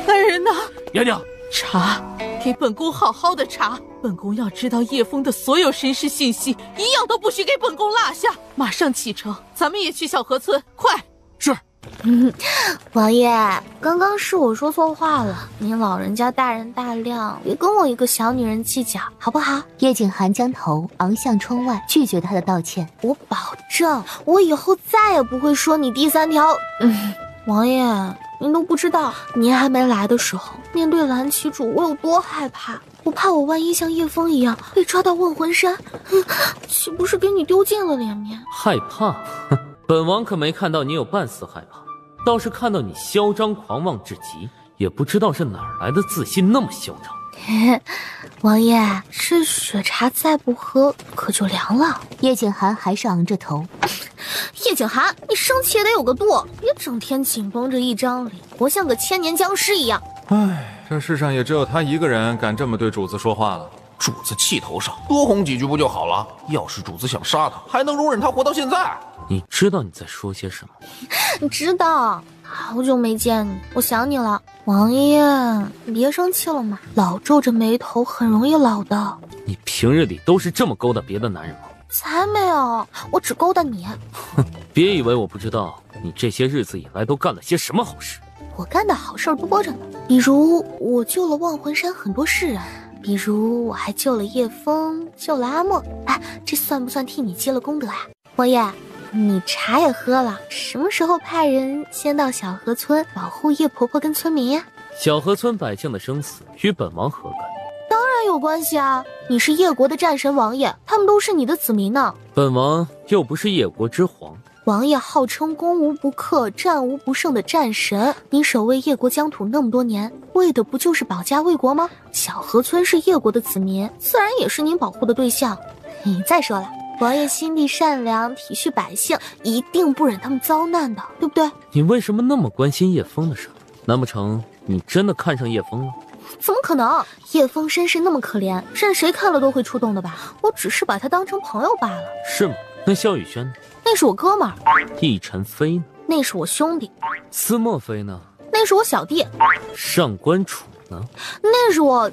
来人呐！娘娘，查，给本宫好好的查。本宫要知道叶枫的所有身世信息，一样都不许给本宫落下。马上启程，咱们也去小河村，快！是。王爷，刚刚是我说错话了，您老人家大人大量，别跟我一个小女人计较，好不好？叶景寒将头昂向窗外，拒绝他的道歉。我保证，我以后再也不会说你第三条。王爷，您都不知道，您还没来的时候，面对蓝旗主，我有多害怕。我怕我万一像叶枫一样被抓到万魂山，岂不是给你丢尽了脸面？害怕？本王可没看到你有半丝害怕，倒是看到你嚣张狂妄至极，也不知道是哪儿来的自信那么嚣张。王爷，这雪茶再不喝可就凉了。叶景寒还是昂着头。叶景寒，你生气也得有个度，别整天紧绷着一张脸，活像个千年僵尸一样。唉，这世上也只有他一个人敢这么对主子说话了。主子气头上，多哄几句不就好了？要是主子想杀他，还能容忍他活到现在？你知道你在说些什么？你知道，好久没见你，我想你了。王爷，你别生气了嘛，老皱着眉头很容易老的。你平日里都是这么勾搭别的男人吗？才没有，我只勾搭你。哼，别以为我不知道你这些日子以来都干了些什么好事。我干的好事多着呢，比如我救了万魂山很多世人，比如我还救了叶枫，救了阿莫。哎，这算不算替你积了功德呀？王爷，你茶也喝了，什么时候派人先到小河村保护叶婆婆跟村民呀？小河村百姓的生死与本王何干？当然有关系啊！你是叶国的战神王爷，他们都是你的子民呢。本王又不是叶国之皇。王爷号称攻无不克、战无不胜的战神，你守卫叶国疆土那么多年，为的不就是保家卫国吗？小河村是叶国的子民，自然也是您保护的对象。再说了，王爷心地善良，体恤百姓，一定不忍他们遭难的，对不对？你为什么那么关心叶枫的事？难不成你真的看上叶枫了？怎么可能？叶枫身世那么可怜，任谁看了都会触动的吧？我只是把他当成朋友罢了。是吗？那萧雨轩呢？那是我哥们儿。易晨飞呢？那是我兄弟。司墨妃呢？那是我小弟。上官楚呢？那是我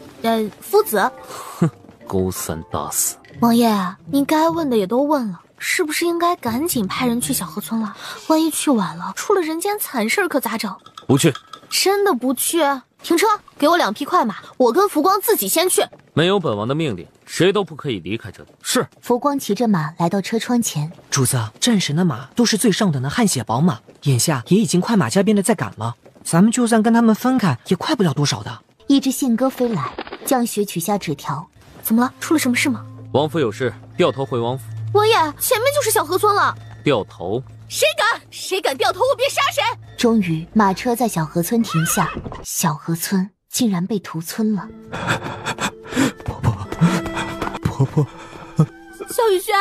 夫子。哼，勾三搭四。王爷，你该问的也都问了，是不是应该赶紧派人去小河村了？万一去晚了，出了人间惨事可咋整？不去。真的不去？停车，给我2匹快马，我跟福光自己先去。没有本王的命令，谁都不可以离开这里。是。福光骑着马来到车窗前。主子，战神的马都是最上等的汗血宝马，眼下也已经快马加鞭的在赶了，咱们就算跟他们分开，也快不了多少的。一只信鸽飞来，降雪取下纸条。怎么了？出了什么事吗？王府有事，掉头回王府。王爷，前面就是小河村了。掉头？谁敢掉头，我便杀谁！终于，马车在小河村停下，小河村竟然被屠村了。婆婆，萧雨轩，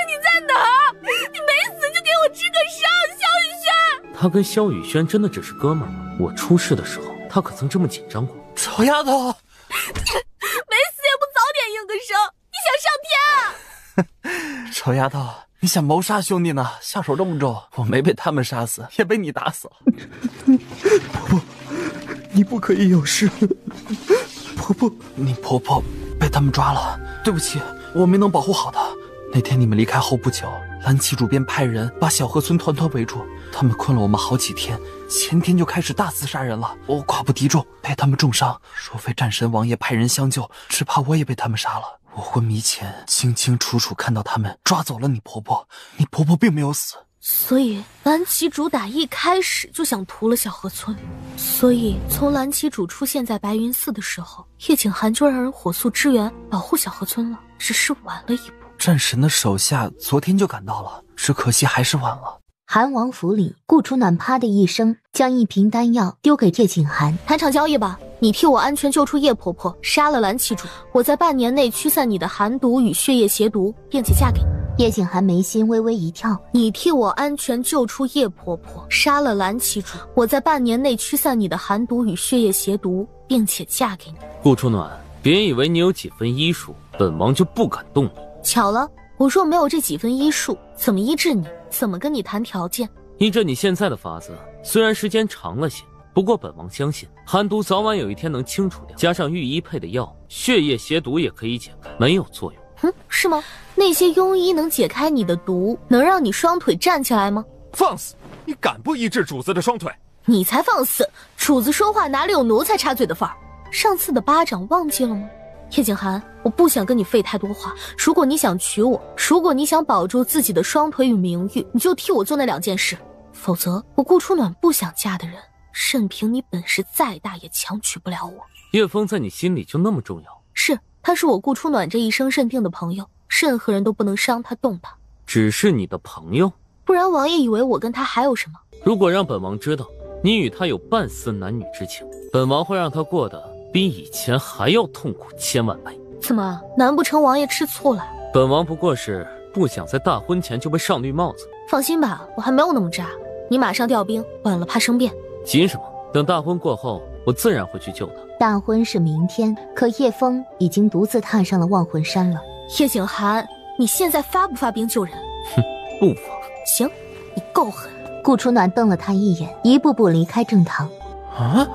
你在哪儿？你没死就给我治个伤，萧雨轩！他跟萧雨轩真的只是哥们儿吗？我出事的时候，他可曾这么紧张过？臭丫头，没死也不早点应个声，你想上天啊？臭丫头，你想谋杀兄弟呢？下手这么重，我没被他们杀死，也被你打死了。婆婆，你不可以有事。婆婆，你婆婆被他们抓了，对不起，我没能保护好她。那天你们离开后不久，蓝旗主便派人把小河村团团围住，他们困了我们好几天，前天就开始大肆杀人了。我寡不敌众，被他们重伤。若非战神王爷派人相救，只怕我也被他们杀了。我昏迷前清清楚楚看到他们抓走了你婆婆，你婆婆并没有死。所以蓝旗主打一开始就想屠了小河村，所以从蓝旗主出现在白云寺的时候，叶景寒就让人火速支援保护小河村了，只是晚了一步。战神的手下昨天就赶到了，只可惜还是晚了。韩王府里，顾楚暖啪的一声将一瓶丹药丢给叶景寒。谈场交易吧，你替我安全救出叶婆婆，杀了蓝旗主，我在半年内驱散你的寒毒与血液邪毒，并且嫁给你。叶景寒眉心微微一跳，你替我安全救出叶婆婆，杀了蓝旗主，我在半年内驱散你的寒毒与血液邪毒，并且嫁给你。顾初暖，别以为你有几分医术，本王就不敢动你。巧了，我若没有这几分医术，怎么医治你？怎么跟你谈条件？依着你现在的法子，虽然时间长了些，不过本王相信寒毒早晚有一天能清除掉，加上御医配的药，血液邪毒也可以解开，没有作用。是吗？那些庸医能解开你的毒，能让你双腿站起来吗？放肆！你敢不医治主子的双腿？你才放肆！主子说话哪里有奴才插嘴的份儿？上次的巴掌忘记了吗？叶景寒，我不想跟你费太多话。如果你想娶我，如果你想保住自己的双腿与名誉，你就替我做那2件事。否则，我顾初暖不想嫁的人，任凭你本事再大也强娶不了我。叶枫在你心里就那么重要？是，他是我顾初暖这一生认定的朋友，任何人都不能伤他动他。只是你的朋友？不然王爷以为我跟他还有什么？如果让本王知道你与他有半丝男女之情，本王会让他过得比以前还要痛苦千万倍。怎么，难不成王爷吃醋了？本王不过是不想在大婚前就被上绿帽子。放心吧，我还没有那么渣。你马上调兵，晚了怕生变。急什么？等大婚过后，我自然会去救他。大婚是明天，可叶枫已经独自踏上了忘魂山了。叶景寒，你现在发不发兵救人？哼，不发。行，你够狠。顾初暖瞪了他一眼，一步步离开正堂。啊，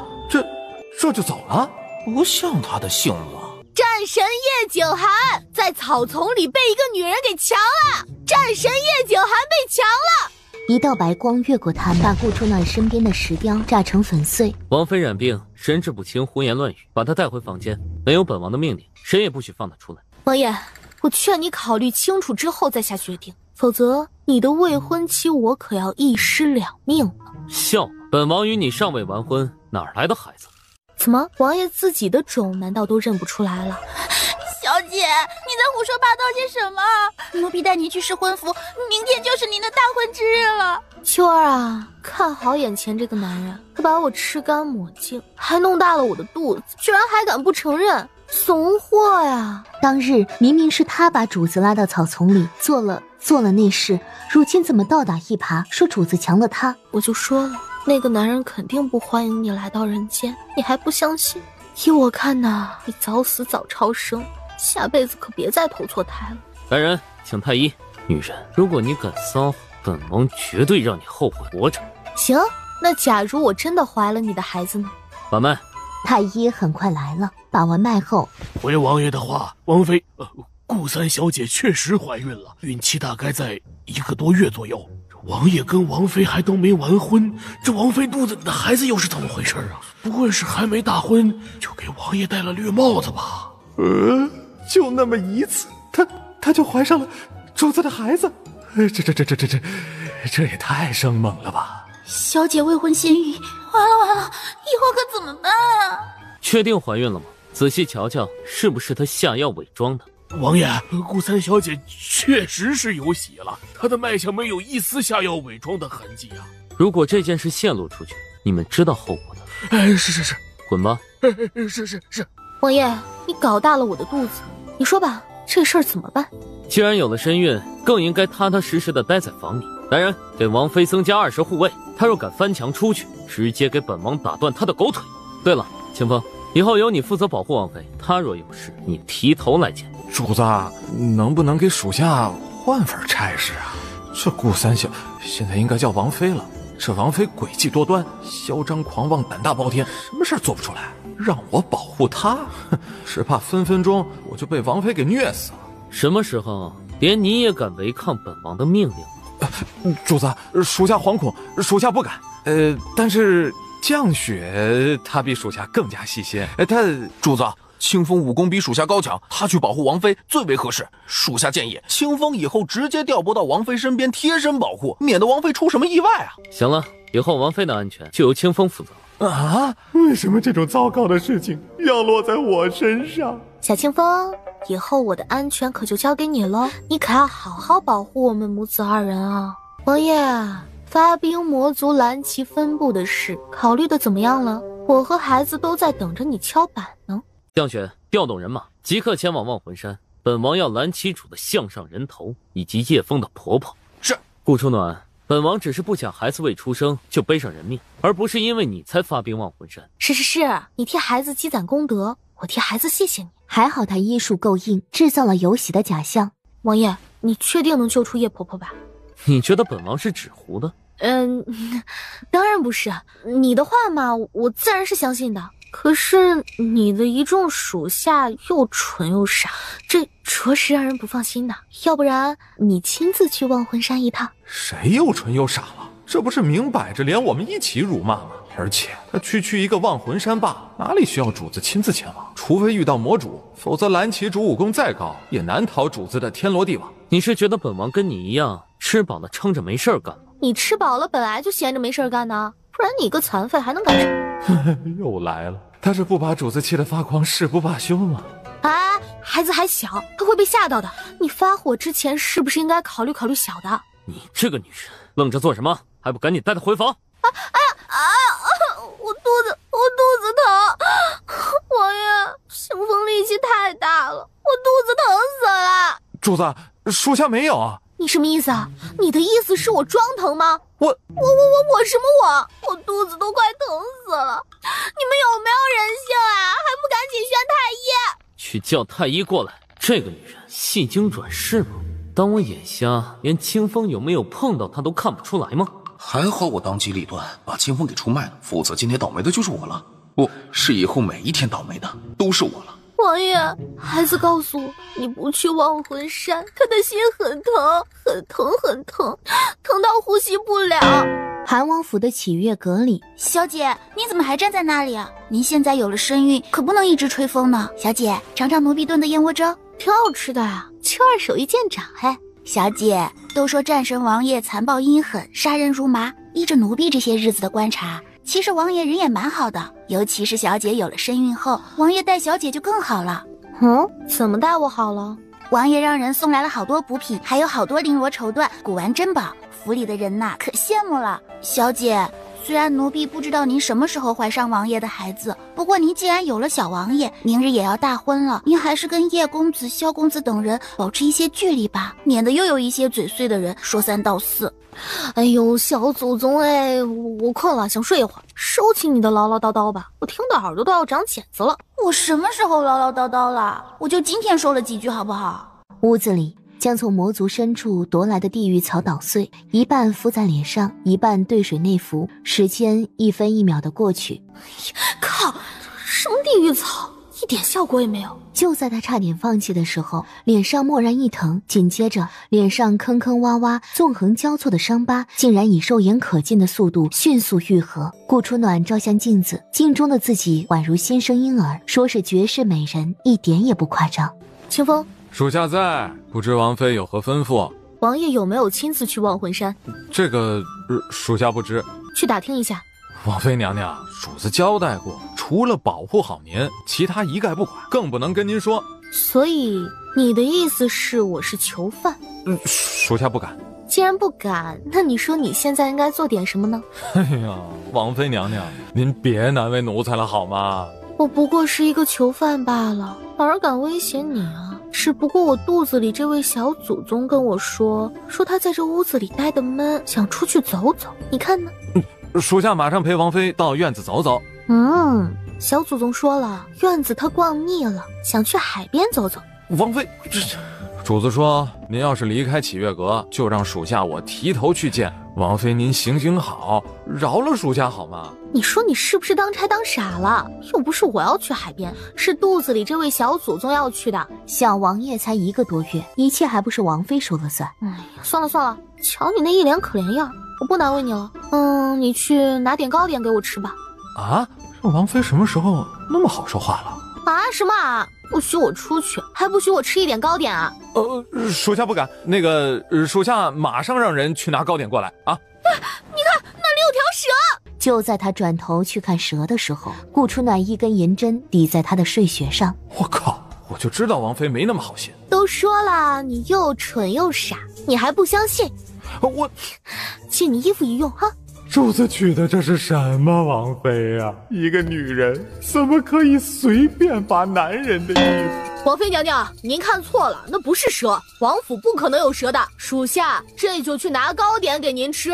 这就走了？不像他的性子。战神叶景寒在草丛里被一个女人给强了！战神叶景寒被强了！一道白光越过他们，把顾初暖身边的石雕炸成粉碎。王妃染病，神志不清，胡言乱语，把她带回房间。没有本王的命令，谁也不许放她出来。王爷，我劝你考虑清楚之后再下决定，否则你的未婚妻我可要一尸两命了。笑，本王与你尚未完婚，哪来的孩子？怎么，王爷自己的种难道都认不出来了？小姐，你在胡说八道些什么？奴婢带你去试婚服，明天就是您的大婚之日了。秋儿啊，看好眼前这个男人，他把我吃干抹净，还弄大了我的肚子，居然还敢不承认，怂货呀！当日明明是他把主子拉到草丛里做了那事，如今怎么倒打一耙，说主子强了他？我就说了，那个男人肯定不欢迎你来到人间，你还不相信？依我看呐，你早死早超生，下辈子可别再投错胎了。来人，请太医。女人，如果你敢撒谎，本王绝对让你后悔活着。行，那假如我真的怀了你的孩子呢？把脉。太医很快来了，把完脉后，回王爷的话，王妃，顾三小姐确实怀孕了，孕期大概在1个多月左右。王爷跟王妃还都没完婚，这王妃肚子里的孩子又是怎么回事啊？不会是还没大婚就给王爷戴了绿帽子吧？就那么一次，他就怀上了主子的孩子，这也太生猛了吧！小姐未婚先孕，完了，以后可怎么办啊？确定怀孕了吗？仔细瞧瞧，是不是她下药伪装的？王爷，顾三小姐确实是有喜了，她的脉象没有一丝下药伪装的痕迹啊。如果这件事泄露出去，你们知道后果的。是，滚吧。是。王爷，你搞大了我的肚子，你说吧，这事儿怎么办？既然有了身孕，更应该踏踏实实的待在房里。来人，给王妃增加20护卫，她若敢翻墙出去，直接给本王打断她的狗腿。对了，清风，以后由你负责保护王妃，她若有事，你提头来见。主子，能不能给属下换份差事啊？这顾三小现在应该叫王妃了，这王妃诡计多端，嚣张狂妄，胆大包天，什么事做不出来？让我保护她，只怕分分钟我就被王妃给虐死了。什么时候连你也敢违抗本王的命令？主子，属下惶恐，属下不敢。但是降雪他比属下更加细心。主子，清风武功比属下高强，他去保护王妃最为合适。属下建议清风以后直接调拨到王妃身边贴身保护，免得王妃出什么意外啊。行了，以后王妃的安全就由清风负责。啊？为什么这种糟糕的事情要落在我身上？小清风，以后我的安全可就交给你了，你可要好好保护我们母子2人啊。王爷，发兵魔族蓝旗分部的事考虑的怎么样了？我和孩子都在等着你敲板呢。降雪，调动人马，即刻前往忘魂山。本王要蓝旗主的项上人头，以及叶枫的婆婆。是。顾初暖，本王只是不想孩子未出生就背上人命，而不是因为你才发兵忘魂山。是，你替孩子积攒功德，我替孩子谢谢你。还好他医术够硬，制造了有喜的假象。王爷，你确定能救出叶婆婆吧？你觉得本王是纸糊的？当然不是。你的话嘛，我自然是相信的。可是你的一众属下又蠢又傻，这着实让人不放心的。要不然你亲自去忘魂山一趟？谁又蠢又傻了？这不是明摆着连我们一起辱骂吗？而且他区区一个忘魂山罢了，哪里需要主子亲自前往？除非遇到魔主，否则蓝旗主武功再高，也难逃主子的天罗地网。你是觉得本王跟你一样吃饱了撑着没事干吗？你吃饱了本来就闲着没事干呢，不然你个残废还能干什么？又来了，他是不把主子气得发狂，誓不罢休吗？啊，孩子还小，他会被吓到的。你发火之前是不是应该考虑考虑小的？你这个女人愣着做什么？还不赶紧带她回房！我肚子疼，王爷，清风力气太大了，我肚子疼死了。主子，属下没有啊。你什么意思啊？你的意思是我装疼吗？我什么我肚子都快疼死了！你们有没有人性啊？还不赶紧宣太医！去叫太医过来。这个女人戏精转世吗？当我眼瞎，连清风有没有碰到她都看不出来吗？还好我当机立断，把清风给出卖了，否则今天倒霉的就是我了。不是以后每一天倒霉的都是我了。王爷，孩子告诉我，你不去忘魂山，他的心很疼，很疼，很疼，疼到呼吸不了。韩王府的启月阁里，小姐，你怎么还站在那里啊？您现在有了身孕，可不能一直吹风呢。小姐，尝尝奴婢炖的燕窝粥，挺好吃的啊。秋儿手艺见长嘿。小姐，都说战神王爷残暴阴狠，杀人如麻。依着奴婢这些日子的观察，其实王爷人也蛮好的，尤其是小姐有了身孕后，王爷待小姐就更好了。怎么待我好了？王爷让人送来了好多补品，还有好多绫罗绸缎、古玩珍宝，府里的人呐可羡慕了。小姐，虽然奴婢不知道您什么时候怀上王爷的孩子，不过您既然有了小王爷，明日也要大婚了，您还是跟叶公子、萧公子等人保持一些距离吧，免得又有一些嘴碎的人说三道四。哎呦，小祖宗哎，我困了，想睡一会儿，收起你的唠唠叨叨吧，我听的耳朵都要长茧子了。我什么时候唠唠叨叨了？我就今天说了几句好不好？屋子里将从魔族深处夺来的地狱草捣碎，一半敷在脸上，一半兑水内服，时间一分一秒的过去。靠，什么地狱草，一点效果也没有。就在他差点放弃的时候，脸上蓦然一疼，紧接着脸上坑坑洼洼、纵横交错的伤疤竟然以肉眼可见的速度迅速愈合。顾初暖照向镜子，镜中的自己宛如新生婴儿，说是绝世美人，一点也不夸张。清风，属下在，不知王妃有何吩咐？王爷有没有亲自去忘魂山？这个属下不知，去打听一下。王妃娘娘，主子交代过，除了保护好您，其他一概不管，更不能跟您说。所以你的意思是我是囚犯？属下不敢。既然不敢，那你说你现在应该做点什么呢？哎呀，王妃娘娘，您别难为奴才了好吗？我不过是一个囚犯罢了，哪儿敢威胁你啊？只不过我肚子里这位小祖宗跟我说他在这屋子里待得闷，想出去走走，你看呢？属下马上陪王妃到院子走走。小祖宗说了，院子他逛腻了，想去海边走走。王妃，主子说您要是离开启月阁，就让属下我提头去见王妃。您行行好，饶了属下好吗？你说你是不是当差当傻了？又不是我要去海边，是肚子里这位小祖宗要去的。小王爷才1个多月，一切还不是王妃说了算。哎呀，算了，瞧你那一脸可怜样，我不难为你了。你去拿点糕点给我吃吧。啊，这王妃什么时候那么好说话了？啊，什么啊？不许我出去，还不许我吃一点糕点啊？属下不敢。那个，属下马上让人去拿糕点过来啊。你看那里有条蛇。就在他转头去看蛇的时候，顾初暖一根银针抵在他的睡穴上。我靠，我就知道王妃没那么好心。都说了，你又蠢又傻，你还不相信？我借你衣服一用哈。主子娶的这是什么王妃啊？一个女人怎么可以随便拔男人的衣服？王妃娘娘，您看错了，那不是蛇，王府不可能有蛇的。属下这就去拿糕点给您吃。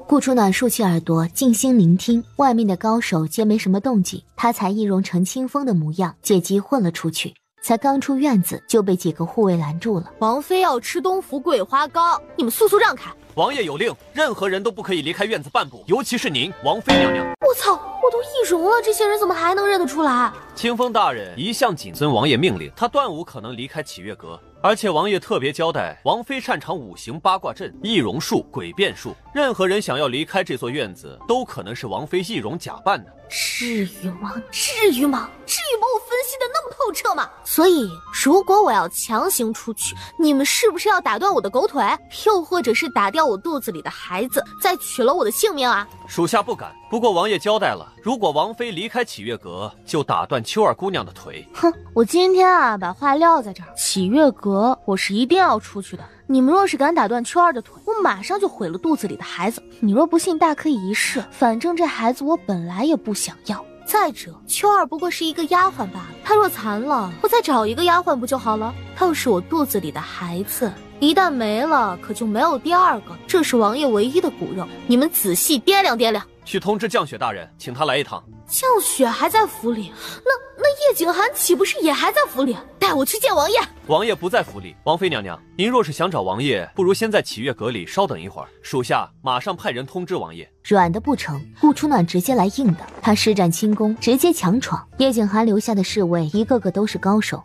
顾初暖竖起耳朵，静心聆听，外面的高手皆没什么动静，他才易容成清风的模样，借机混了出去。才刚出院子，就被几个护卫拦住了。王妃要吃东府桂花糕，你们速速让开！王爷有令，任何人都不可以离开院子半步，尤其是您，王妃娘娘。我操，我都易容了，这些人怎么还能认得出来？清风大人一向谨遵王爷命令，他断无可能离开启月阁。而且王爷特别交代，王妃擅长五行八卦阵、易容术、诡辩术，任何人想要离开这座院子，都可能是王妃易容假扮的。至于吗？至于吗？至于把我分析的那么透彻吗？所以，如果我要强行出去，你们是不是要打断我的狗腿，又或者是打掉我肚子里的孩子，再取了我的性命啊？属下不敢。不过王爷交代了，如果王妃离开启月阁，就打断秋儿姑娘的腿。哼，我今天啊，把话撂在这儿，启月阁我是一定要出去的。你们若是敢打断秋儿的腿，我马上就毁了肚子里的孩子。你若不信，大可以一试，反正这孩子我本来也不想要。再者，秋儿不过是一个丫鬟罢了，她若残了，我再找一个丫鬟不就好了？她又是我肚子里的孩子，一旦没了，可就没有第二个。这是王爷唯一的骨肉，你们仔细掂量掂量。去通知降雪大人，请他来一趟。降雪还在府里，那叶景寒岂不是也还在府里？带我去见王爷。王爷不在府里。王妃娘娘，您若是想找王爷，不如先在启月阁里稍等一会儿，属下马上派人通知王爷。软的不成，顾初暖直接来硬的，他施展轻功，直接强闯。叶景寒留下的侍卫一个个都是高手。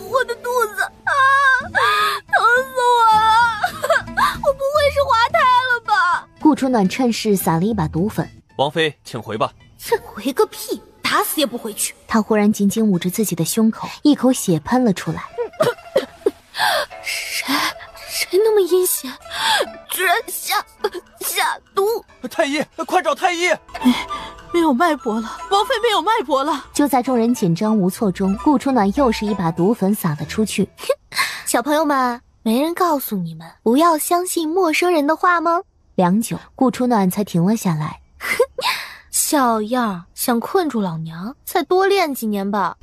我的肚子啊，疼死我了！我不会是滑胎了吧？顾初暖趁势撒了一把毒粉。王妃，请回吧。回个屁！打死也不回去。他忽然紧紧捂着自己的胸口，一口血喷了出来。谁那么阴险，居然下毒？太医，快找太医！没有脉搏了，王妃没有脉搏了。就在众人紧张无措中，顾初暖又是一把毒粉撒了出去。小朋友们，没人告诉你们不要相信陌生人的话吗？良久，顾初暖才停了下来。小样，想困住老娘，再多练几年吧。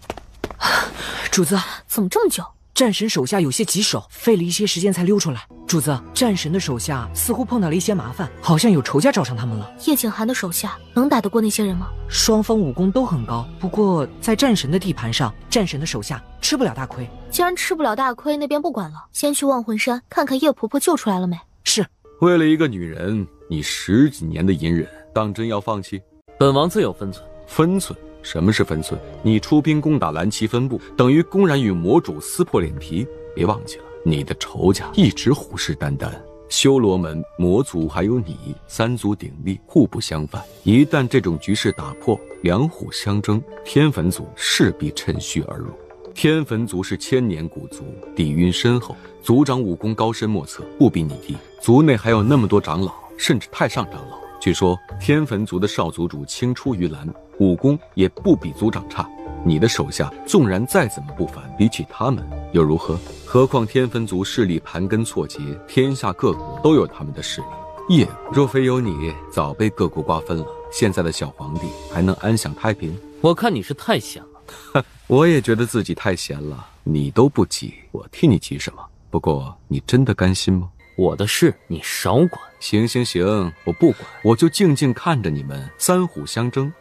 主子，怎么这么久？战神手下有些棘手，费了一些时间才溜出来。主子，战神的手下似乎碰到了一些麻烦，好像有仇家找上他们了。叶景寒的手下能打得过那些人吗？双方武功都很高，不过在战神的地盘上，战神的手下吃不了大亏。既然吃不了大亏，那边不管了，先去万魂山看看叶婆婆救出来了没。是。为了一个女人，你10几年的隐忍，当真要放弃？本王自有分寸。分寸？什么是分寸？你出兵攻打蓝旗分部，等于公然与魔主撕破脸皮。别忘记了，你的仇家一直虎视眈眈，修罗门、魔族还有你，3族鼎立，互不相犯。一旦这种局势打破，两虎相争，天坟族势必趁虚而入。天坟族是千年古族，底蕴深厚，族长武功高深莫测，不比你低。族内还有那么多长老，甚至太上长老。据说天坟族的少族主青出于蓝，武功也不比族长差。你的手下纵然再怎么不凡，比起他们又如何？何况天坟族势力盘根错节，天下各国都有他们的势力。叶若非有你，早被各国瓜分了。现在的小皇帝还能安享太平？我看你是太闲了。我也觉得自己太闲了，你都不急，我替你急什么？不过你真的甘心吗？我的事你少管。行行行，我不管，我就静静看着你们3虎相争。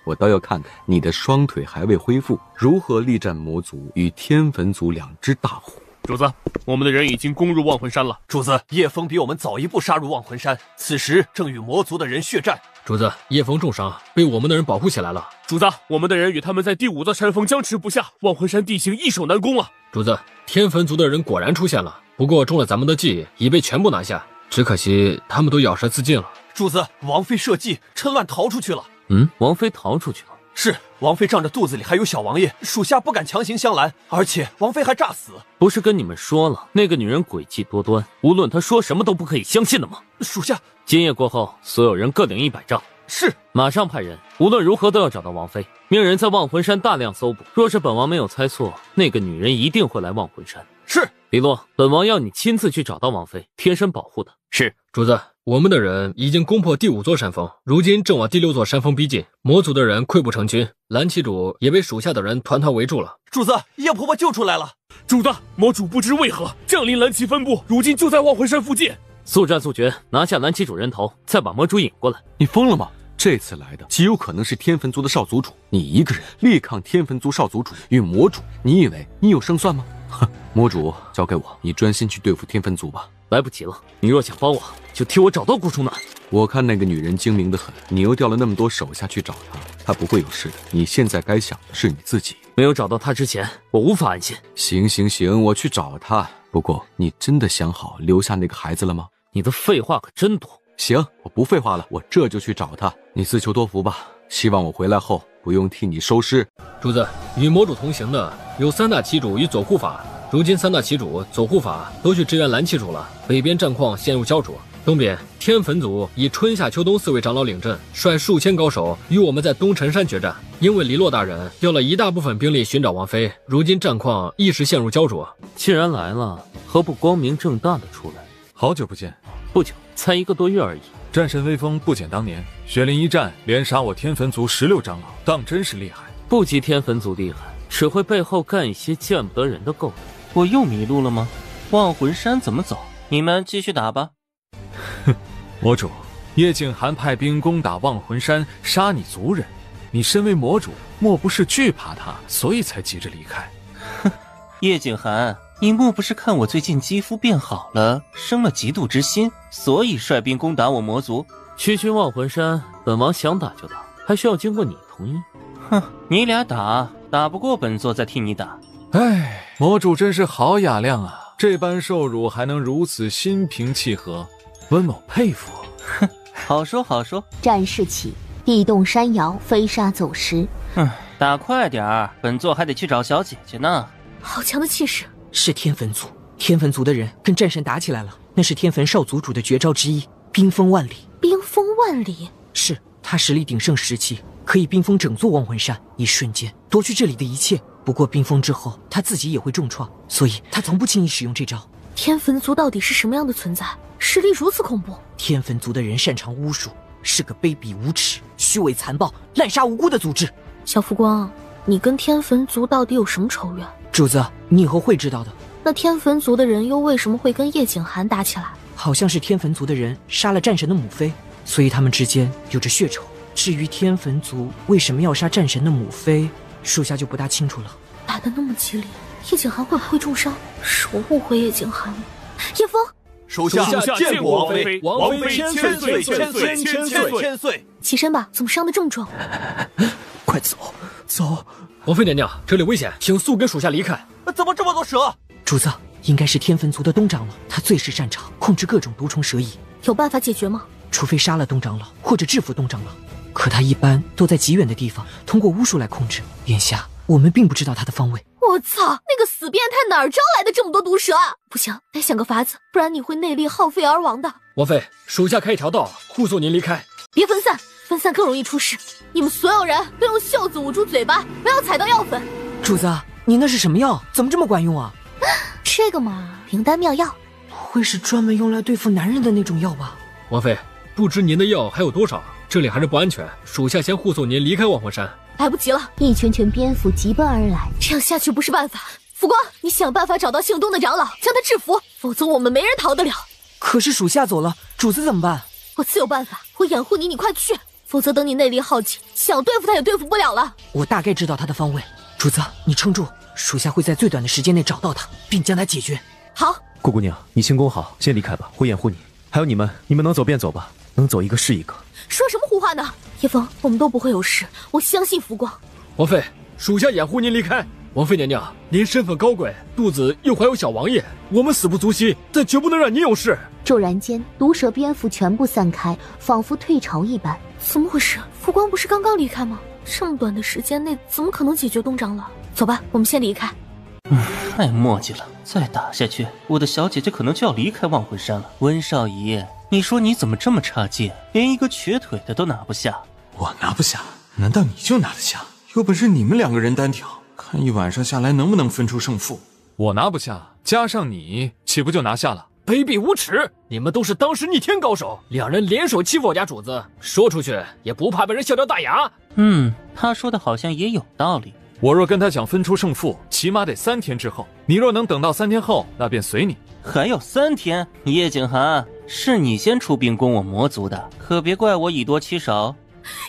我倒要看看你的双腿还未恢复，如何力战魔族与天坟族2只大虎。主子，我们的人已经攻入万魂山了。主子，叶枫比我们早一步杀入万魂山，此时正与魔族的人血战。主子，叶枫重伤，被我们的人保护起来了。主子，我们的人与他们在第5座山峰僵持不下，万魂山地形易守难攻啊。主子，天坟族的人果然出现了，不过中了咱们的计，已被全部拿下。只可惜他们都咬舌自尽了。主子，王妃设计，趁乱逃出去了。王妃逃出去了？是，王妃仗着肚子里还有小王爷，属下不敢强行相拦，而且王妃还诈死。不是跟你们说了，那个女人诡计多端，无论她说什么都不可以相信的吗？属下今夜过后，所有人各领100杖。是，马上派人，无论如何都要找到王妃。命人在万魂山大量搜捕，若是本王没有猜错，那个女人一定会来万魂山。是，李洛，本王要你亲自去找到王妃，贴身保护她。是，主子，我们的人已经攻破第5座山峰，如今正往第6座山峰逼近。魔族的人溃不成军，蓝旗主也被属下的人团团围住了。主子，叶婆婆救出来了。主子，魔主不知为何降临蓝旗分部，如今就在万魂山附近。速战速决，拿下蓝旗主人头，再把魔主引过来。你疯了吗？这次来的极有可能是天坟族的少族主，你一个人力抗天坟族少族主与魔主，你以为你有胜算吗？魔主交给我，你专心去对付天坟族吧。来不及了，你若想帮我，就替我找到顾初暖。我看那个女人精明得很，你又调了那么多手下去找她，她不会有事的。你现在该想的是你自己。没有找到他之前，我无法安心。行，我去找他。不过，你真的想好留下那个孩子了吗？你的废话可真多。行，我不废话了，我这就去找他。你自求多福吧，希望我回来后不用替你收尸。主子，与魔主同行的有3大旗主与左护法，如今3大旗主、左护法都去支援蓝旗主了。北边战况陷入焦灼，东边天坟族以春夏秋冬4位长老领阵，率数千高手与我们在东辰山决战。因为黎洛大人调了一大部分兵力寻找王妃，如今战况一时陷入焦灼。既然来了，何不光明正大的出来？好久不见。不久，才1个多月而已。战神威风不减当年，雪林一战连杀我天坟族16长老，当真是厉害。不及天坟族厉害，只会背后干一些见不得人的勾当。我又迷路了吗？忘魂山怎么走？你们继续打吧。哼，魔主，叶景寒派兵攻打忘魂山，杀你族人。你身为魔主，莫不是惧怕他，所以才急着离开？哼，叶景寒，你莫不是看我最近肌肤变好了，生了嫉妒之心，所以率兵攻打我魔族？区区忘魂山，本王想打就打，还需要经过你同意？哼，你俩打不过本座再替你打。唉，魔主真是好雅量啊，这般受辱还能如此心平气和，温某佩服。哼，好说好说。战事起，地动山摇，飞沙走石。打快点儿，本座还得去找小姐姐呢。好强的气势！是天坟族，天坟族的人跟战神打起来了，那是天坟少族主的绝招之一，冰封万里。冰封万里？是他实力鼎盛时期，可以冰封整座忘魂山，一瞬间夺去这里的一切。不过冰封之后，他自己也会重创，所以他从不轻易使用这招。天坟族到底是什么样的存在？实力如此恐怖？天坟族的人擅长巫术，是个卑鄙无耻、虚伪残暴、滥杀无辜的组织。小浮光，你跟天坟族到底有什么仇怨？主子，你以后会知道的。那天坟族的人又为什么会跟叶景寒打起来？好像是天坟族的人杀了战神的母妃，所以他们之间有着血仇。至于天坟族为什么要杀战神的母妃，属下就不大清楚了。打得那么激烈，叶景寒会不会重伤？是我误会叶景寒了。叶枫，属下见过王妃，王妃千岁。起身吧，怎么伤得这么重？快走。王妃娘娘，这里危险，请速跟属下离开。怎么这么多蛇？主子，应该是天坟族的东长老，他最是擅长控制各种毒虫蛇蚁。有办法解决吗？除非杀了东长老，或者制服东长老。可他一般都在极远的地方，通过巫术来控制。眼下我们并不知道他的方位。我操，那个死变态哪儿招来的这么多毒蛇？不行，得想个法子，不然你会内力耗费而亡的。王妃，属下开一条道护送您离开。别分散，分散更容易出事。你们所有人都用袖子捂住嘴巴，不要踩到药粉。主子，你那是什么药？怎么这么管用啊？这个嘛，灵丹妙药。不会是专门用来对付男人的那种药吧？王妃，不知您的药还有多少？这里还是不安全，属下先护送您离开忘魂山。来不及了，一群群蝙蝠急奔而来，这样下去不是办法。浮光，你想办法找到姓东的长老，将他制服，否则我们没人逃得了。可是属下走了，主子怎么办？我自有办法，我掩护你，你快去，否则等你内力耗尽，想对付他也对付不了了。我大概知道他的方位，主子你撑住，属下会在最短的时间内找到他，并将他解决。好，顾姑娘，你轻功好，先离开吧，我掩护你。还有你们能走便走吧，能走一个是一个。说什么胡话呢？叶枫，我们都不会有事，我相信浮光。王妃，属下掩护您离开。王妃娘娘，您身份高贵，肚子又怀有小王爷，我们死不足惜，但绝不能让您有事。骤然间，毒蛇蝙蝠全部散开，仿佛退潮一般。怎么回事？浮光不是刚刚离开吗？这么短的时间内，怎么可能解决东长老？走吧，我们先离开。太磨叽了，再打下去，我的小姐姐可能就要离开忘魂山了。温少仪，你说你怎么这么差劲，连一个瘸腿的都拿不下？我拿不下，难道你就拿得下？有本事你们2个人单挑，看一晚上下来能不能分出胜负。我拿不下，加上你，岂不就拿下了？卑鄙无耻！你们都是当时逆天高手，两人联手欺负我家主子，说出去也不怕被人笑掉大牙。他说的好像也有道理。我若跟他想分出胜负，起码得3天之后。你若能等到3天后，那便随你。还有3天？叶景寒，是你先出兵攻我魔族的，可别怪我以多欺少。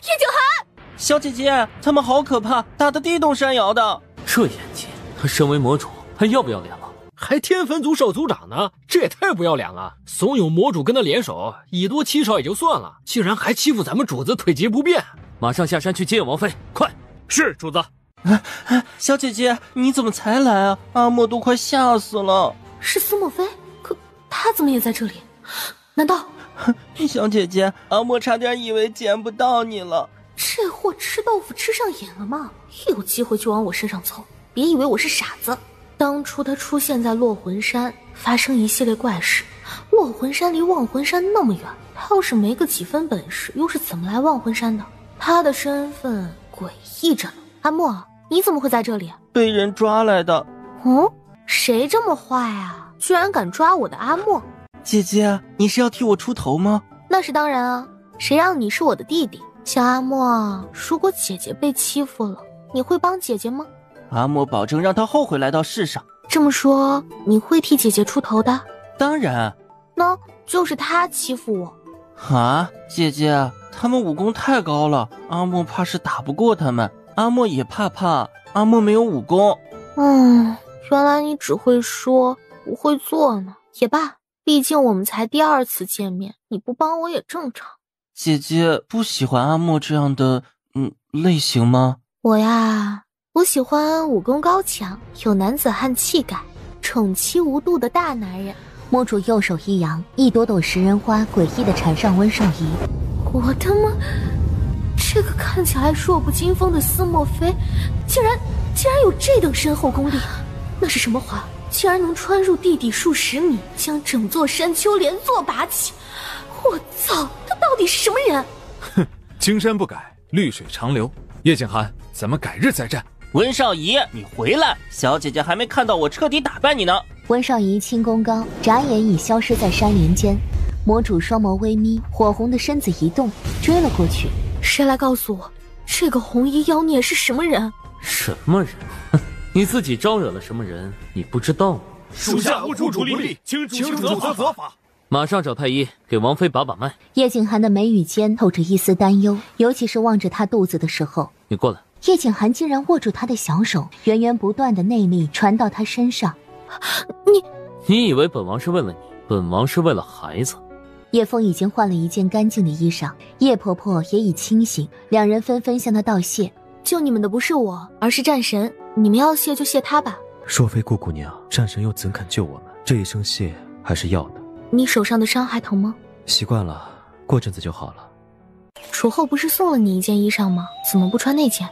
叶景寒，小姐姐，他们好可怕，打得地动山摇的。这演技，他身为魔主，还要不要脸了？还天坟族少族长呢，这也太不要脸了！怂恿魔主跟他联手，以多欺少也就算了，竟然还欺负咱们主子腿疾不便。马上下山去接应王妃，快！是主子。小姐姐，你怎么才来啊？阿莫都快吓死了。是司莫非？可他怎么也在这里？难道？小姐姐，阿莫差点以为见不到你了。这货吃豆腐吃上瘾了吗？一有机会就往我身上凑，别以为我是傻子。当初他出现在落魂山，发生一系列怪事。落魂山离忘魂山那么远，他要是没个几分本事，又是怎么来忘魂山的？他的身份诡异着呢。阿莫，你怎么会在这里？被人抓来的。哦，谁这么坏啊？居然敢抓我的阿莫！姐姐，你是要替我出头吗？那是当然啊，谁让你是我的弟弟？小阿莫，如果姐姐被欺负了，你会帮姐姐吗？阿莫保证让她后悔来到世上。这么说，你会替姐姐出头的？当然。那就是他欺负我。啊，姐姐，他们武功太高了，阿莫怕是打不过他们。阿莫也怕阿莫没有武功。原来你只会说不会做呢。也罢，毕竟我们才第2次见面，你不帮我也正常。姐姐不喜欢阿莫这样的类型吗？我喜欢武功高强，有男子汉气概，宠妻无度的大男人。魔主右手一扬，一朵朵食人花诡异地缠上温少仪。我的妈！这个看起来弱不禁风的司莫非，竟然有这等深厚功力。那是什么花？竟然能穿入地底数10米，将整座山丘连坐拔起。我操，他到底是什么人？哼，青山不改，绿水长流。叶景寒，咱们改日再战。温少仪，你回来！小姐姐还没看到我彻底打败你呢。温少仪轻功高，眨眼已消失在山林间。魔主双眸微眯，火红的身子一动，追了过去。谁来告诉我，这个红衣妖孽是什么人？什么人？你自己招惹了什么人？你不知道吗？属下护主不力，请主责罚。马上找太医给王妃把把脉。叶景寒的眉宇间透着一丝担忧，尤其是望着她肚子的时候。你过来。叶景寒竟然握住她的小手，源源不断的内力传到她身上。你以为本王是为了你？本王是为了孩子。叶枫已经换了一件干净的衣裳，叶婆婆也已清醒，两人纷纷向她道谢。救你们的不是我，而是战神，你们要谢就谢他吧。若非顾姑娘，战神又怎肯救我们？这一声谢还是要的。你手上的伤还疼吗？习惯了，过阵子就好了。楚后不是送了你一件衣裳吗？怎么不穿那件？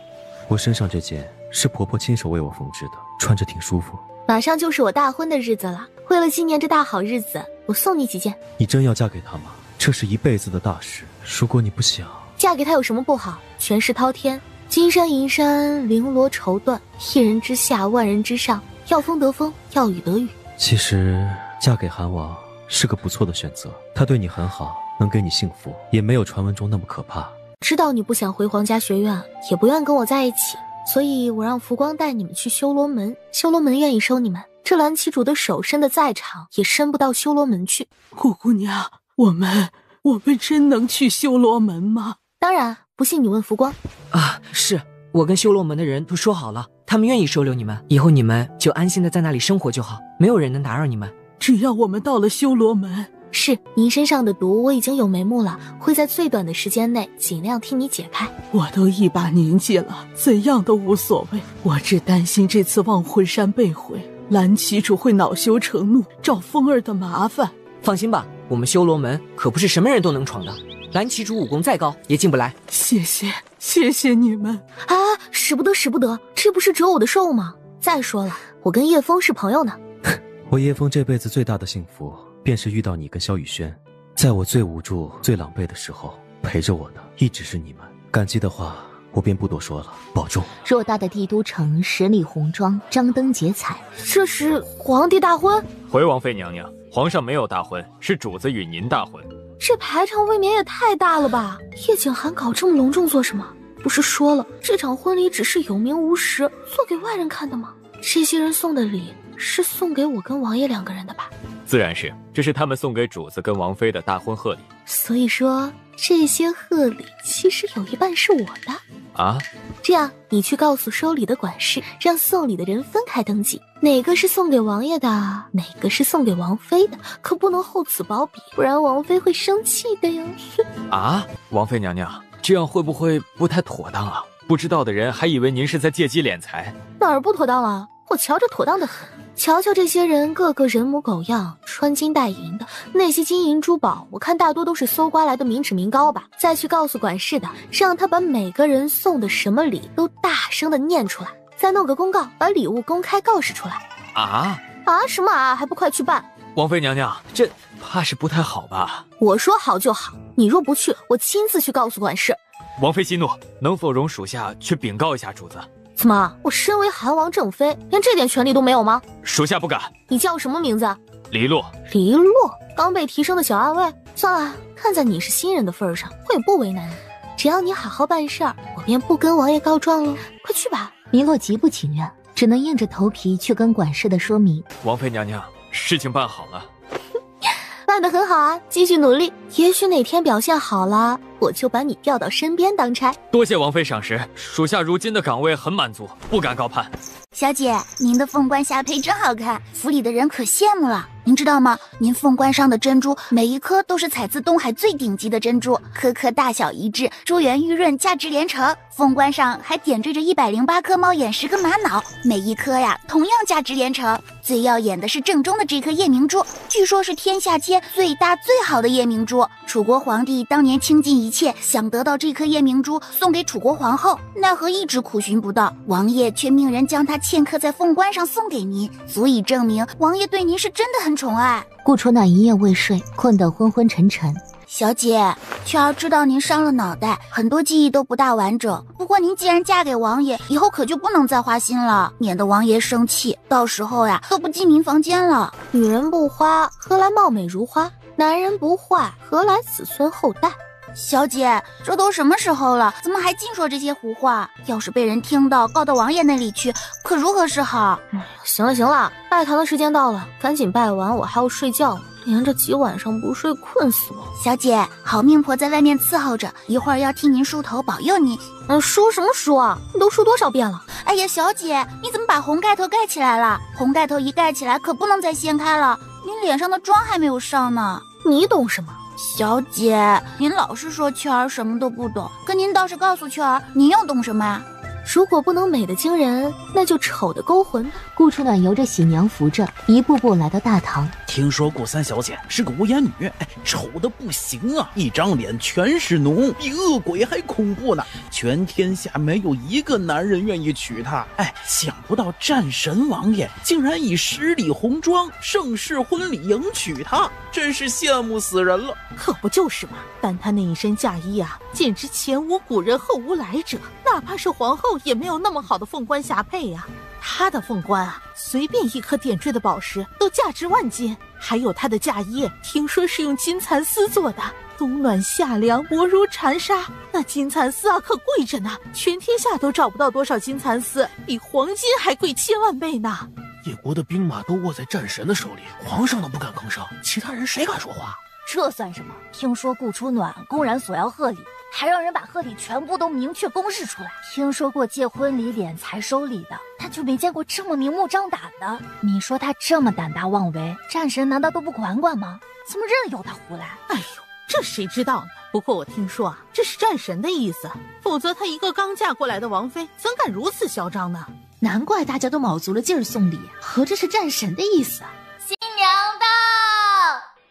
我身上这件是婆婆亲手为我缝制的，穿着挺舒服。马上就是我大婚的日子了，为了纪念这大好日子，我送你几件。你真要嫁给他吗？这是一辈子的大事，如果你不想嫁给他有什么不好？权势滔天，金山银山绫罗绸缎，一人之下万人之上，要风得风，要雨得雨。其实嫁给韩王是个不错的选择，他对你很好，能给你幸福，也没有传闻中那么可怕。知道你不想回皇家学院，也不愿跟我在一起，所以我让浮光带你们去修罗门，修罗门愿意收你们。这蓝旗主的手伸得再长，也伸不到修罗门去。顾姑娘，我们真能去修罗门吗？当然，不信你问浮光。啊，是我跟修罗门的人都说好了，他们愿意收留你们，以后你们就安心的在那里生活就好，没有人能打扰你们。只要我们到了修罗门。是，您身上的毒我已经有眉目了，会在最短的时间内尽量替你解开。我都一把年纪了，怎样都无所谓，我只担心这次忘魂山被毁，蓝旗主会恼羞成怒，找风儿的麻烦。放心吧，我们修罗门可不是什么人都能闯的，蓝旗主武功再高也进不来。谢谢你们啊！使不得，这不是折我的寿吗？再说了，我跟叶枫是朋友呢。我叶枫这辈子最大的幸福便是遇到你跟萧雨轩，在我最无助最狼狈的时候陪着我的一直是你们，感激的话我便不多说了，保重。偌大的帝都城十里红妆，张灯结彩，这是皇帝大婚？回王妃娘娘，皇上没有大婚，是主子与您大婚。这排场未免也太大了吧？叶景寒搞这么隆重做什么？不是说了这场婚礼只是有名无实，做给外人看的吗？这些人送的礼是送给我跟王爷2个人的吧？自然是，这是他们送给主子跟王妃的大婚贺礼。所以说这些贺礼其实有一半是我的啊。这样你去告诉收礼的管事，让送礼的人分开登记，哪个是送给王爷的，哪个是送给王妃的，可不能厚此薄彼，不然王妃会生气的哟。啊，王妃娘娘，这样会不会不太妥当啊？不知道的人还以为您是在借机敛财。哪儿不妥当了？我瞧着妥当的很。瞧瞧这些人，个个人模狗样，穿金戴银的，那些金银珠宝，我看大多都是搜刮来的民脂民膏吧。再去告诉管事的，让他把每个人送的什么礼都大声的念出来，再弄个公告，把礼物公开告示出来。啊什么啊？还不快去办！王妃娘娘，这怕是不太好吧？我说好就好，你若不去，我亲自去告诉管事。王妃息怒，能否容属下去禀告一下主子？怎么，我身为韩王正妃，连这点权利都没有吗？属下不敢。你叫什么名字？黎洛。黎洛，刚被提升的小暗卫。算了，看在你是新人的份上，我也不为难你。只要你好好办事儿，我便不跟王爷告状喽。快去吧。黎洛极不情愿，只能硬着头皮去跟管事的说明。王妃娘娘，事情办好了。办得很好啊，继续努力。也许哪天表现好了，我就把你调到身边当差。多谢王妃赏识，属下如今的岗位很满足，不敢高攀。小姐，您的凤冠霞帔真好看，府里的人可羡慕了。您知道吗？您凤冠上的珍珠每一颗都是采自东海最顶级的珍珠，颗颗大小一致，珠圆玉润，价值连城。凤冠上还点缀着108颗猫眼，10个玛瑙，每一颗呀同样价值连城。最耀眼的是正中的这颗夜明珠，据说是天下间最大最好的夜明珠。楚国皇帝当年倾尽一切想得到这颗夜明珠送给楚国皇后，奈何一直苦寻不到，王爷却命人将它嵌刻在凤冠上送给您，足以证明王爷对您是真的很宠爱。顾楚暖一夜未睡，困得昏昏沉沉。小姐，雀儿知道您伤了脑袋，很多记忆都不大完整。不过您既然嫁给王爷，以后可就不能再花心了，免得王爷生气，到时候呀都不进您房间了。女人不花，何来貌美如花？男人不坏，何来子孙后代？小姐，这都什么时候了，怎么还净说这些胡话？要是被人听到，告到王爷那里去，可如何是好？行了，拜堂的时间到了，赶紧拜完，我还要睡觉了。连着几晚上不睡，困死我。小姐，好命婆在外面伺候着，一会儿要替您梳头，保佑您。梳什么梳啊？你都梳多少遍了？哎呀，小姐，你怎么把红盖头盖起来了？红盖头一盖起来，可不能再掀开了。您脸上的妆还没有上呢。你懂什么？小姐，您老是说雀儿什么都不懂，可您倒是告诉雀儿，您又懂什么呀？如果不能美得惊人，那就丑得勾魂。顾楚暖由着喜娘扶着，一步步来到大堂。听说顾三小姐是个无眼女，丑的不行啊，一张脸全是脓，比恶鬼还恐怖呢。全天下没有一个男人愿意娶她。想不到战神王爷竟然以10里红妆盛世婚礼迎娶她，真是羡慕死人了。可不就是嘛，但她那一身嫁衣啊，简直前无古人后无来者，哪怕是皇后也没有那么好的凤冠霞帔呀。她的凤冠啊，随便一颗点缀的宝石都价值万金，还有她的嫁衣，听说是用金蚕丝做的，冬暖夏凉，薄如蝉纱。那金蚕丝啊，可贵着呢，全天下都找不到多少金蚕丝，比黄金还贵1000万倍呢。野国的兵马都握在战神的手里，皇上都不敢吭声，其他人谁敢说话？这算什么？听说顾楚暖公然索要贺礼，还让人把贺礼全部都明确公示出来。听说过借婚礼敛财收礼的，他就没见过这么明目张胆的。你说他这么胆大妄为，战神难道都不管管吗？怎么任由他胡来？哎呦，这谁知道呢？不过我听说啊，这是战神的意思，否则他一个刚嫁过来的王妃，怎敢如此嚣张呢？难怪大家都卯足了劲儿送礼，合着是战神的意思啊！新娘到！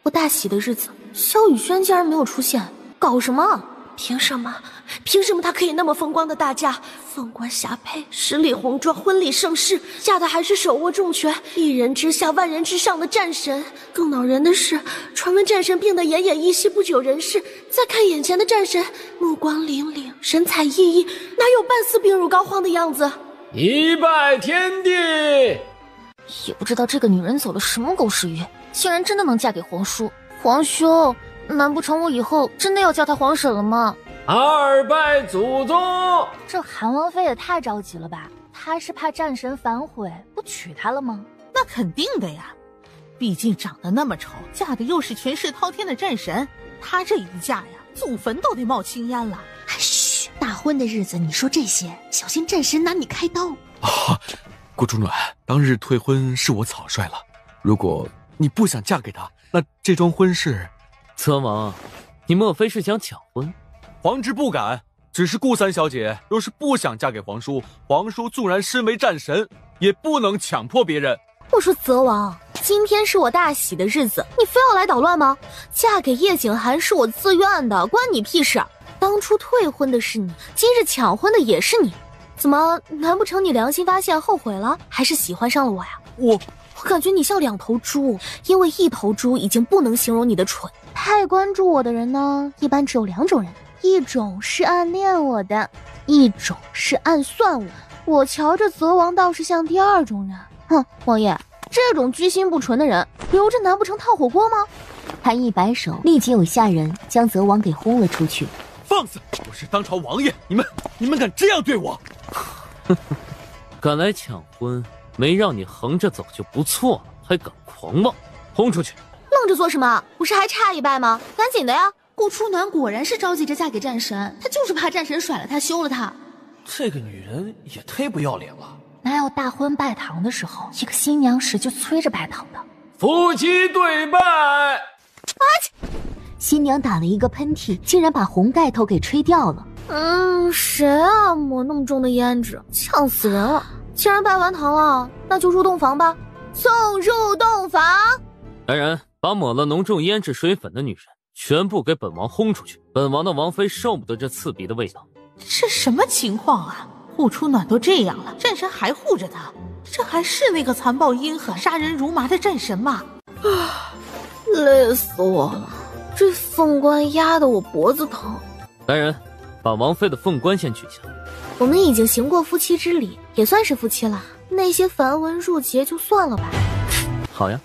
我大喜的日子，萧雨轩竟然没有出现，搞什么？凭什么？凭什么他可以那么风光的大嫁？凤冠霞帔，10里红妆，婚礼盛世，嫁的还是手握重权，一人之下万人之上的战神。更恼人的是，传闻战神病得奄奄一息，不久人世。再看眼前的战神，目光凛凛，神采奕奕，哪有半丝病入膏肓的样子？一拜天地！也不知道这个女人走了什么狗屎运，竟然真的能嫁给皇叔。皇兄，难不成我以后真的要叫他皇婶了吗？2拜祖宗！这韩王妃也太着急了吧？她是怕战神反悔不娶她了吗？那肯定的呀，毕竟长得那么丑，嫁的又是权势滔天的战神，她这一嫁呀，祖坟都得冒青烟了。嘘，大婚的日子你说这些，小心战神拿你开刀。顾楚暖，当日退婚是我草率了，如果你不想嫁给他，那这桩婚事……侧王，你莫非是想抢婚？皇侄不敢。只是顾三小姐若是不想嫁给皇叔，皇叔纵然身为战神，也不能强迫别人。我说泽王，今天是我大喜的日子，你非要来捣乱吗？嫁给叶景寒是我自愿的，关你屁事！当初退婚的是你，今日抢婚的也是你，怎么难不成你良心发现后悔了，还是喜欢上了我呀？我感觉你像两头猪，因为一头猪已经不能形容你的蠢。太关注我的人呢，一般只有两种人，一种是暗恋我的，一种是暗算我。我瞧着泽王倒是像第二种人。哼，王爷，这种居心不纯的人留着难不成烫火锅吗？他一摆手，立即有下人将泽王给轰了出去。放肆！我是当朝王爷，你们敢这样对我？敢来抢婚，没让你横着走就不错了，还敢狂妄，轰出去！愣着做什么？不是还差一拜吗？赶紧的呀！顾初暖果然是着急着嫁给战神，她就是怕战神甩了她休了她。这个女人也忒不要脸了。哪有大婚拜堂的时候，一个新娘时就催着拜堂的？夫妻对拜。新娘打了一个喷嚏，竟然把红盖头给吹掉了。谁啊？抹那么重的胭脂，呛死人了！既然拜完堂了，那就入洞房吧，送入洞房。来人，把抹了浓重胭脂水粉的女人全部给本王轰出去！本王的王妃受不得这刺鼻的味道。这什么情况啊？顾初暖都这样了，战神还护着他，这还是那个残暴阴狠、杀人如麻的战神吗？累死我了！这凤冠压得我脖子疼。来人，把王妃的凤冠先取下。我们已经行过夫妻之礼，也算是夫妻了。那些繁文缛节就算了吧。好呀。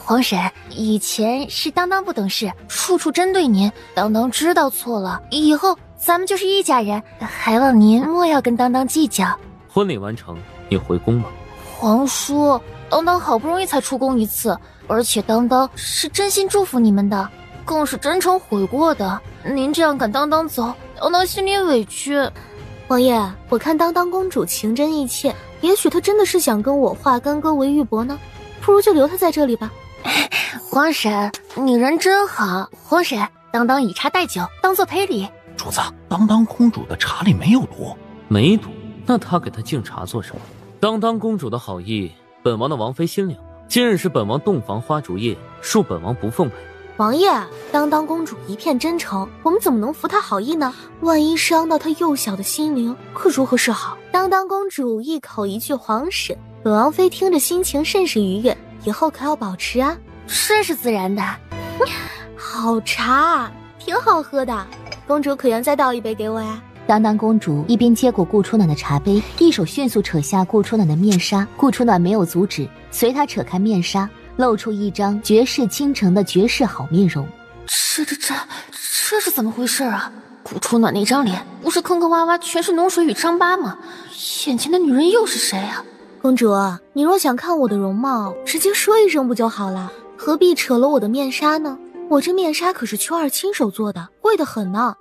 皇婶，以前是当当不懂事，处处针对您，当当知道错了，以后咱们就是一家人，还望您莫要跟当当计较。婚礼完成，你回宫吧。皇叔，当当好不容易才出宫一次，而且当当是真心祝福你们的，更是真诚悔过的。您这样赶当当走，当当心里委屈。王爷，我看当当公主情真意切，也许她真的是想跟我化干戈为玉帛呢，不如就留她在这里吧。皇婶，你人真好。皇婶，当当以茶代酒，当做赔礼。主子，当当公主的茶里没有毒。没毒？那他给她敬茶做什么？当当公主的好意，本王的王妃心领了。今日是本王洞房花烛夜，恕本王不奉陪。王爷，当当公主一片真诚，我们怎么能服她好意呢？万一伤到她幼小的心灵，可如何是好？当当公主一口一句皇婶，本王妃听着心情甚是愉悦，以后可要保持啊。这是自然的。好茶，挺好喝的，公主可愿再倒一杯给我呀？当当公主一边接过顾初暖的茶杯，一手迅速扯下顾初暖的面纱。顾初暖没有阻止，随她扯开面纱，露出一张绝世倾城的绝世好面容。这是怎么回事啊？顾初暖那张脸不是坑坑洼洼全是脓水与伤疤吗？眼前的女人又是谁啊？公主，你若想看我的容貌，直接说一声不就好了，何必扯了我的面纱呢？我这面纱可是秋儿亲手做的，贵得很呢。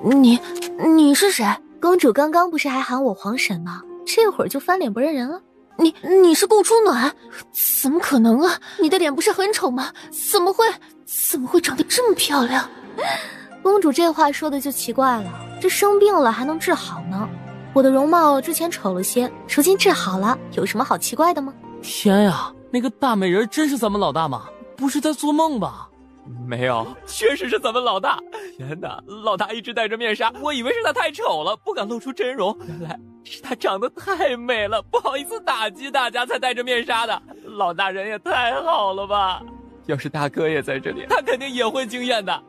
你是谁？公主刚刚不是还喊我皇婶吗？这会儿就翻脸不认人了。你是顾初暖？怎么可能啊？你的脸不是很丑吗？怎么会长得这么漂亮？公主这话说的就奇怪了，这生病了还能治好呢？我的容貌之前丑了些，如今治好了，有什么好奇怪的吗？天呀，那个大美人真是咱们老大吗？不是在做梦吧？没有，确实是咱们老大。天哪，老大一直戴着面纱，我以为是他太丑了，不敢露出真容，原来是他长得太美了，不好意思打击大家才戴着面纱的。老大人也太好了吧！要是大哥也在这里，他肯定也会惊艳的。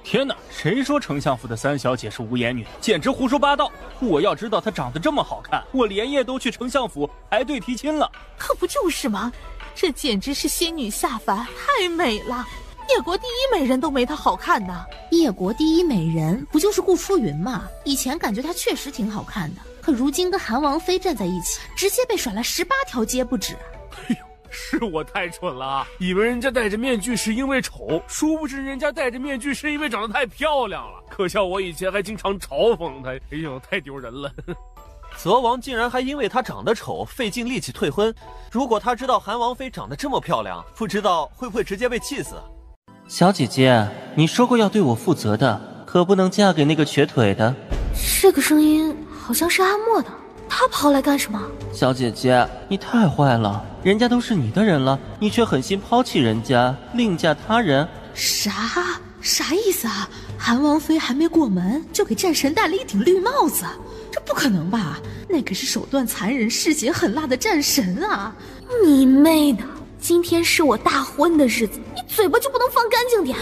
天哪，谁说丞相府的三小姐是无颜女？简直胡说八道！我要知道她长得这么好看，我连夜都去丞相府排队提亲了。可不就是吗？这简直是仙女下凡，太美了！叶国第一美人都没她好看呢。叶国第一美人不就是顾初云吗？以前感觉她确实挺好看的，可如今跟韩王妃站在一起，直接被甩了18条街不止。哎呦，是我太蠢了，以为人家戴着面具是因为丑，殊不知人家戴着面具是因为长得太漂亮了。可笑我以前还经常嘲讽她，哎呦，太丢人了。泽王竟然还因为她长得丑费尽力气退婚，如果他知道韩王妃长得这么漂亮，不知道会不会直接被气死。小姐姐，你说过要对我负责的，可不能嫁给那个瘸腿的。这个声音好像是阿莫的，他跑来干什么？小姐姐，你太坏了，人家都是你的人了，你却狠心抛弃人家，另嫁他人。啥意思啊？韩王妃还没过门，就给战神戴了一顶绿帽子，这不可能吧？那可是手段残忍、嗜血狠辣的战神啊！你妹的！今天是我大婚的日子，你嘴巴就不能放干净点？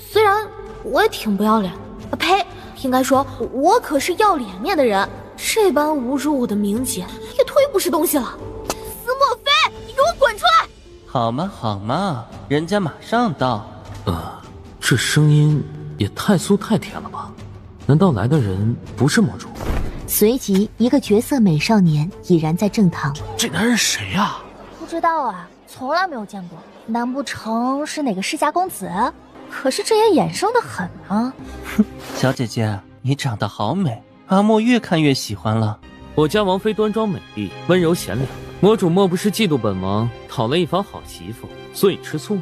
虽然我也挺不要脸，呸，应该说我可是要脸面的人，这般侮辱我的名节，也忒不是东西了。司莫非，你给我滚出来！好嘛好嘛，人家马上到。这声音也太酥太甜了吧？难道来的人不是魔主？随即，一个绝色美少年已然在正堂。这男人谁呀？不知道啊，从来没有见过。难不成是哪个世家公子？可是这也眼生得很啊。小姐姐，你长得好美，阿莫越看越喜欢了。我家王妃端庄美丽，温柔贤良，魔主莫不是嫉妒本王讨了一房好媳妇，所以吃醋吗？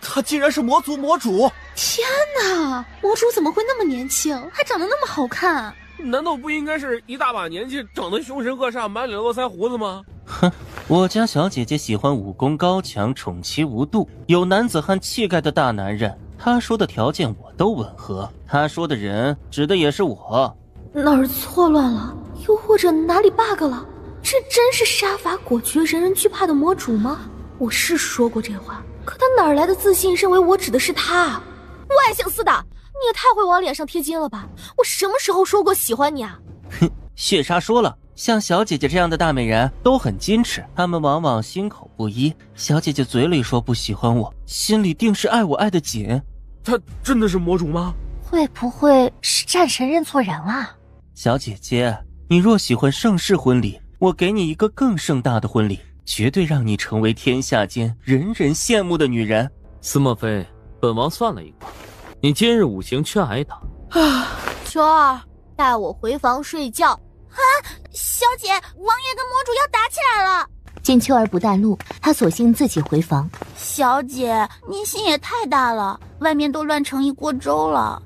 他竟然是魔族魔主！天哪，魔主怎么会那么年轻，还长得那么好看？难道不应该是一大把年纪，长得凶神恶煞，满脸络腮胡子吗？哼，我家小姐姐喜欢武功高强、宠妻无度、有男子汉气概的大男人。她说的条件我都吻合，她说的人指的也是我。哪儿错乱了？又或者哪里 bug 了？这真是杀伐果决、人人惧怕的魔主吗？我是说过这话，可他哪来的自信认为我指的是他？外姓司的，你也太会往脸上贴金了吧！我什么时候说过喜欢你啊？哼，血杀说了，像小姐姐这样的大美人都很矜持，她们往往心口不一。小姐姐嘴里说不喜欢我，心里定是爱我爱得紧。他真的是魔主吗？会不会是战神认错人了？小姐姐，你若喜欢盛世婚礼，我给你一个更盛大的婚礼，绝对让你成为天下间人人羡慕的女人。司莫非，本王算了一卦，你今日五行缺挨打。秋儿，带我回房睡觉。啊，小姐，王爷跟魔主要打起来了。见秋儿不带路，他索性自己回房。小姐，您心也太大了，外面都乱成一锅粥了。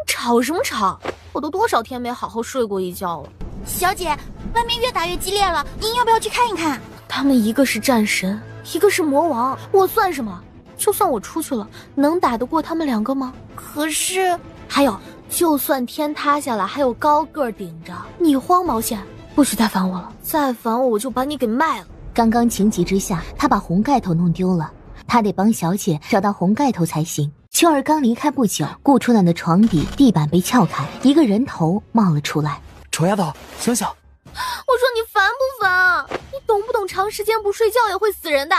吵什么吵？我都多少天没好好睡过一觉了。小姐，外面越打越激烈了，您要不要去看一看？他们一个是战神，一个是魔王，我算什么？就算我出去了，能打得过他们两个吗？可是，还有，就算天塌下来，还有高个顶着，你慌毛线？不许再烦我了，再烦我就把你给卖了。刚刚情急之下，他把红盖头弄丢了，他得帮小姐找到红盖头才行。秋儿刚离开不久，顾初楠的床底地板被撬开，一个人头冒了出来。丑丫头，醒醒！我说你烦不烦啊？你懂不懂长时间不睡觉也会死人的？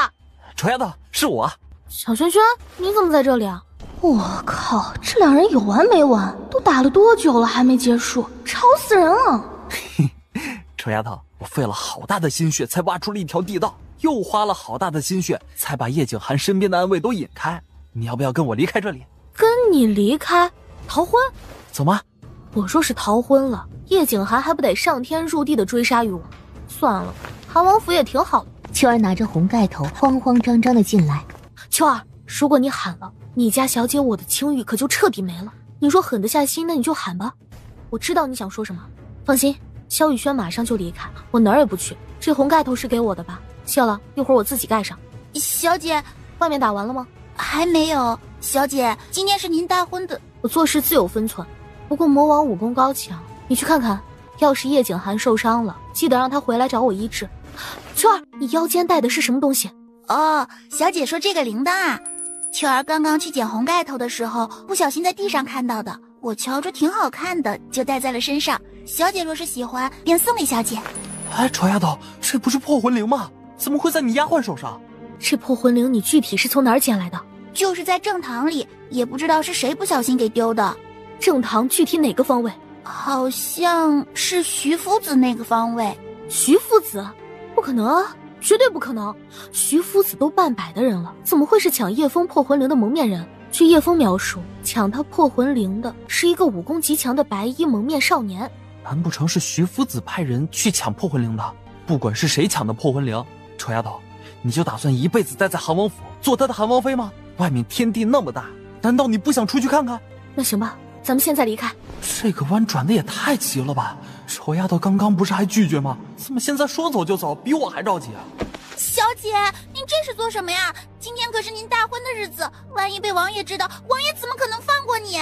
丑丫头，是我。小轩轩，你怎么在这里啊？我靠，这两人有完没完？都打了多久了还没结束，吵死人了！丑丫头，我费了好大的心血才挖出了一条地道，又花了好大的心血才把叶景涵身边的暗卫都引开。你要不要跟我离开这里？跟你离开？逃婚？走吗？我若是逃婚了，叶景涵还不得上天入地的追杀于我？算了，韩王府也挺好的。秋儿拿着红盖头，慌慌张张的进来。秋儿，如果你喊了，你家小姐我的清誉可就彻底没了。你若狠得下心，那你就喊吧。我知道你想说什么，放心，萧雨轩马上就离开，我哪儿也不去。这红盖头是给我的吧？谢了，一会儿我自己盖上。小姐，外面打完了吗？还没有。小姐，今天是您大婚的。我做事自有分寸，不过魔王武功高强，你去看看，要是叶景涵受伤了，记得让他回来找我医治。秋儿，你腰间戴的是什么东西？哦，小姐说这个铃铛啊，秋儿刚刚去捡红盖头的时候，不小心在地上看到的，我瞧着挺好看的，就戴在了身上。小姐若是喜欢，便送给小姐。哎，丑丫头，这不是破魂铃吗？怎么会在你丫鬟手上？这破魂铃你具体是从哪儿捡来的？就是在正堂里，也不知道是谁不小心给丢的。正堂具体哪个方位？好像是徐夫子那个方位。徐夫子？不可能啊，绝对不可能！徐夫子都半百的人了，怎么会是抢叶枫破魂铃的蒙面人？据叶枫描述，抢他破魂铃的是一个武功极强的白衣蒙面少年。难不成是徐夫子派人去抢破魂铃的？不管是谁抢的破魂铃，丑丫头，你就打算一辈子待在韩王府做他的韩王妃吗？外面天地那么大，难道你不想出去看看？那行吧，咱们现在离开。这个弯转的也太急了吧！丑丫头刚刚不是还拒绝吗？怎么现在说走就走，比我还着急啊？小姐，您这是做什么呀？今天可是您大婚的日子，万一被王爷知道，王爷怎么可能放过你？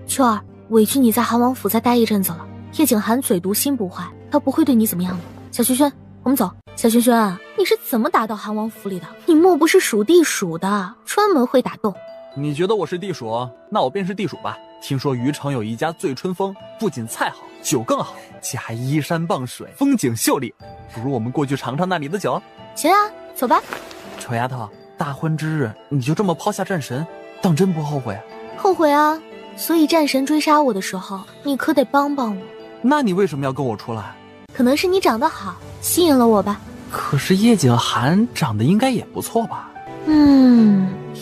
秋儿，委屈你在韩王府再待一阵子了。叶景寒嘴毒心不坏，他不会对你怎么样的。小轩轩，我们走。小轩轩，你是怎么打到韩王府里的？你莫不是属地鼠的，专门会打洞？你觉得我是地鼠？那我便是地鼠吧。听说虞城有一家醉春风，不仅菜好，酒更好，家依山傍水，风景秀丽。不如我们过去尝尝那里的酒？行啊，走吧。丑丫头，大婚之日你就这么抛下战神，当真不后悔？后悔啊！所以战神追杀我的时候，你可得帮帮我。那你为什么要跟我出来？可能是你长得好，吸引了我吧。可是叶景寒长得应该也不错吧？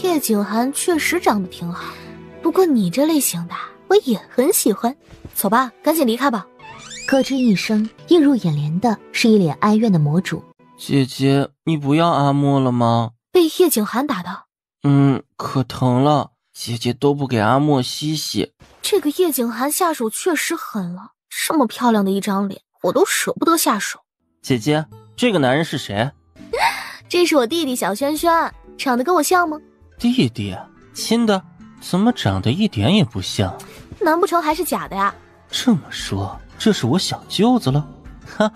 叶景寒确实长得挺好，不过你这类型的我也很喜欢。走吧，赶紧离开吧。咯吱一声，映入眼帘的是一脸哀怨的魔主。姐姐，你不要阿莫了吗？被叶景寒打的。可疼了，姐姐都不给阿莫吸吸。这个叶景寒下手确实狠了，这么漂亮的一张脸，我都舍不得下手。姐姐，这个男人是谁？这是我弟弟小轩轩，长得跟我像吗？弟弟？亲的？怎么长得一点也不像？难不成还是假的呀？这么说，这是我小舅子了？哈，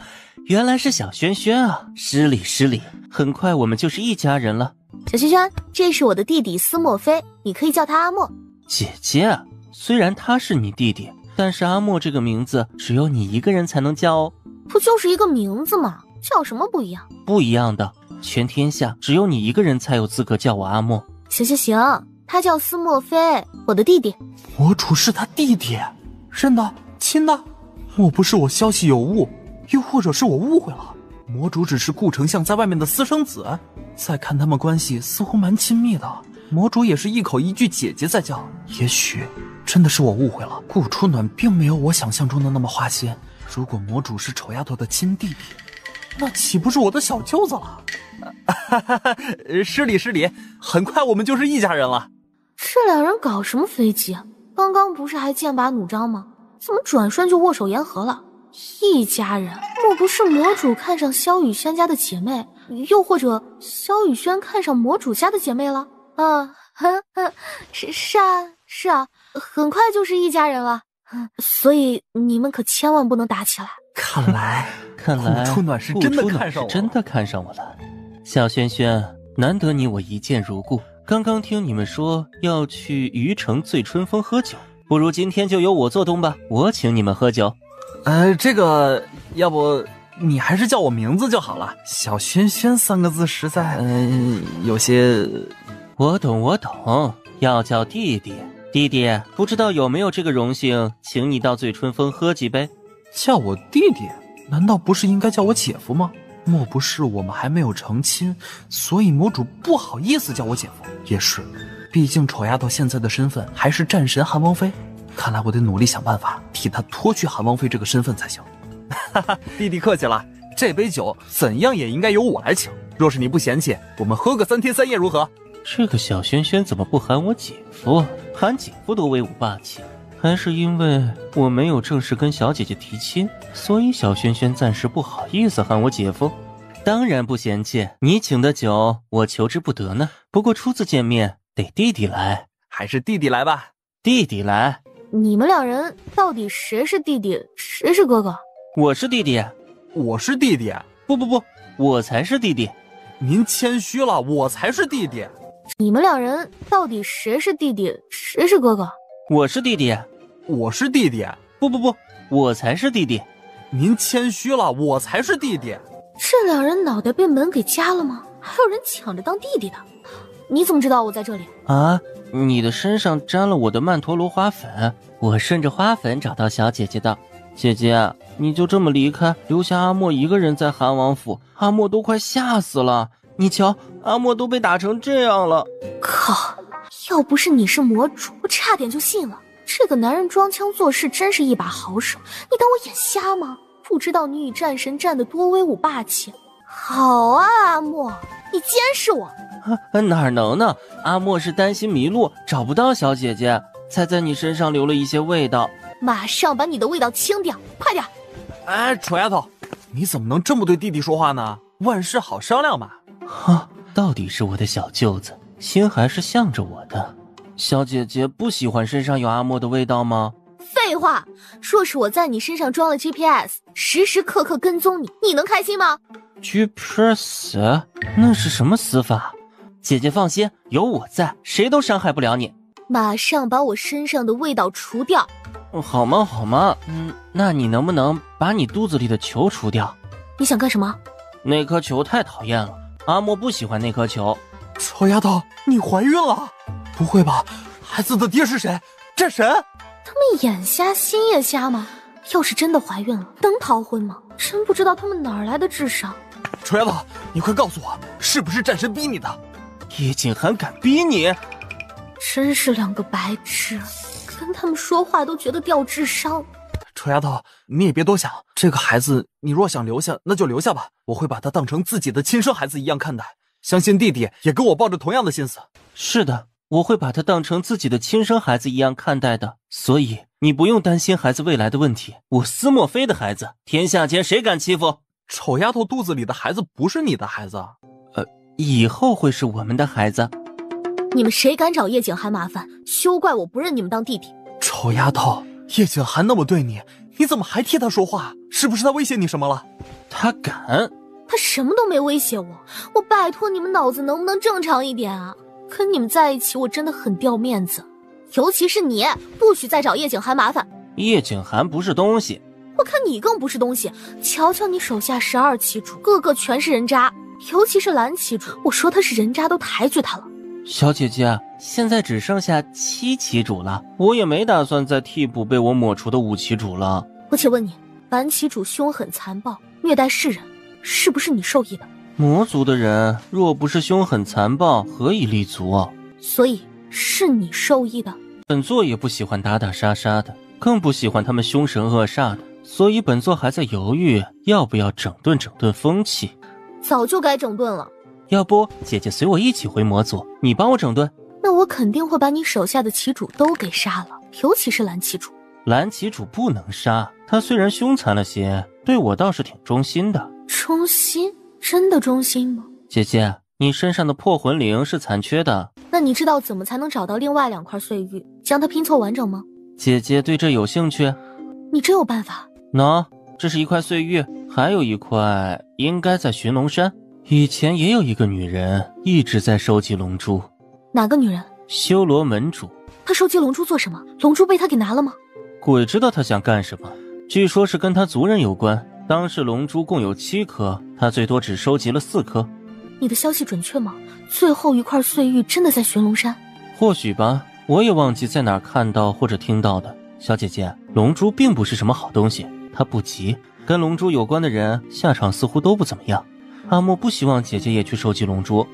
原来是小轩轩啊！失礼失礼，很快我们就是一家人了。小轩轩，这是我的弟弟司莫非，你可以叫他阿莫。姐姐，虽然他是你弟弟，但是阿莫这个名字只有你一个人才能叫哦。不就是一个名字吗？叫什么不一样？不一样的，全天下只有你一个人才有资格叫我阿莫。行，他叫司莫非，我的弟弟。魔主是他弟弟？真的？亲的？莫不是我消息有误，又或者是我误会了？魔主只是顾丞相在外面的私生子，再看他们关系似乎蛮亲密的。魔主也是一口一句姐姐在叫，也许真的是我误会了。顾初暖并没有我想象中的那么花心。如果魔主是丑丫头的亲弟弟，那岂不是我的小舅子了？失礼，很快我们就是一家人了。这两人搞什么飞机？刚刚不是还剑拔弩张吗？怎么转瞬就握手言和了？一家人，莫不是魔主看上萧雨轩家的姐妹，又或者萧雨轩看上魔主家的姐妹了？是啊，很快就是一家人了。所以你们可千万不能打起来。看来顾初暖是真的看上我了。小轩轩，难得你我一见如故。刚刚听你们说要去虞城醉春风喝酒，不如今天就由我做东吧，我请你们喝酒。这个要不你还是叫我名字就好了，小轩轩三个字实在有些……我懂，要叫弟弟。弟弟，不知道有没有这个荣幸，请你到醉春风喝几杯。叫我弟弟，难道不是应该叫我姐夫吗？莫不是我们还没有成亲，所以魔主不好意思叫我姐夫？也是，毕竟丑丫头现在的身份还是战神韩王妃，看来我得努力想办法替她脱去韩王妃这个身份才行。弟弟客气了，这杯酒怎样也应该由我来请。若是你不嫌弃，我们喝个3天3夜如何？这个小轩轩怎么不喊我姐夫？喊姐夫多威武霸气。还是因为我没有正式跟小姐姐提亲，所以小轩轩暂时不好意思喊我姐夫。当然不嫌弃，你请的酒我求之不得呢。不过初次见面得弟弟来，还是弟弟来吧。弟弟来。你们两人到底谁是弟弟，谁是哥哥？我是弟弟。我是弟弟。不，我才是弟弟。您谦虚了，我才是弟弟。你们两人到底谁是弟弟，谁是哥哥？我是弟弟。我是弟弟。不，我才是弟弟。您谦虚了，我才是弟弟。这两人脑袋被门给夹了吗？还有人抢着当弟弟的？你怎么知道我在这里？啊，你的身上沾了我的曼陀罗花粉，我顺着花粉找到小姐姐的。姐姐，你就这么离开，留下阿莫一个人在韩王府，阿莫都快吓死了。你瞧，阿莫都被打成这样了。靠，要不是你是魔主，我差点就信了。这个男人装腔作势，真是一把好手。你当我眼瞎吗？不知道你与战神战得多威武霸气。好啊，阿莫，你监视我。哪能呢？阿莫是担心迷路找不到小姐姐，才在你身上留了一些味道。马上把你的味道清掉，快点！哎，丑丫头，你怎么能这么对弟弟说话呢？万事好商量嘛。哈，到底是我的小舅子，心还是向着我的。小姐姐不喜欢身上有阿莫的味道吗？废话，若是我在你身上装了 GPS， 时时刻刻跟踪你，你能开心吗？ GPS？ 那是什么死法？姐姐放心，有我在，谁都伤害不了你。马上把我身上的味道除掉。好吗，好吗。那你能不能把你肚子里的球除掉？你想干什么？那颗球太讨厌了，阿莫不喜欢那颗球。臭丫头，你怀孕了？不会吧，孩子的爹是谁？战神？他们眼瞎心也瞎吗？要是真的怀孕了，能逃婚吗？真不知道他们哪儿来的智商。臭丫头，你快告诉我，是不是战神逼你的？叶景涵敢逼你？真是两个白痴，跟他们说话都觉得掉智商。臭丫头，你也别多想，这个孩子你若想留下，那就留下吧，我会把他当成自己的亲生孩子一样看待。相信弟弟也跟我抱着同样的心思。是的，我会把他当成自己的亲生孩子一样看待的，所以你不用担心孩子未来的问题。我司莫非的孩子，天下间谁敢欺负？丑丫头肚子里的孩子不是你的孩子，以后会是我们的孩子。你们谁敢找叶景涵麻烦，休怪我不认你们当弟弟。丑丫头，叶景涵那么对你，你怎么还替他说话？是不是他威胁你什么了？他敢？他什么都没威胁我，我拜托你们脑子能不能正常一点啊？跟你们在一起我真的很掉面子，尤其是你，不许再找叶景涵麻烦。叶景涵不是东西，我看你更不是东西。瞧瞧你手下12旗主，个个全是人渣，尤其是蓝旗主，我说他是人渣都抬举他了。小姐姐，现在只剩下7旗主了，我也没打算再替补被我抹除的5旗主了。我且问你，蓝旗主凶狠残暴，虐待世人，是不是你授意的？魔族的人若不是凶狠残暴，何以立足啊？所以是你授意的。本座也不喜欢打打杀杀的，更不喜欢他们凶神恶煞的，所以本座还在犹豫要不要整顿整顿风气。早就该整顿了。要不姐姐随我一起回魔族，你帮我整顿。那我肯定会把你手下的旗主都给杀了，尤其是蓝旗主。蓝旗主不能杀，他虽然凶残了些，对我倒是挺忠心的。忠心？真的忠心吗？姐姐，你身上的破魂灵是残缺的。那你知道怎么才能找到另外2块碎玉，将它拼凑完整吗？姐姐对这有兴趣？你真有办法？喏，这是1块碎玉，还有1块应该在寻龙山。以前也有一个女人一直在收集龙珠。哪个女人？修罗门主。她收集龙珠做什么？龙珠被她给拿了吗？鬼知道她想干什么，据说是跟她族人有关。当时龙珠共有7颗，她最多只收集了4颗。你的消息准确吗？最后1块碎玉真的在寻龙山？或许吧，我也忘记在哪儿看到或者听到的。小姐姐，龙珠并不是什么好东西，它不急，跟龙珠有关的人下场似乎都不怎么样。阿莫不希望姐姐也去收集龙珠。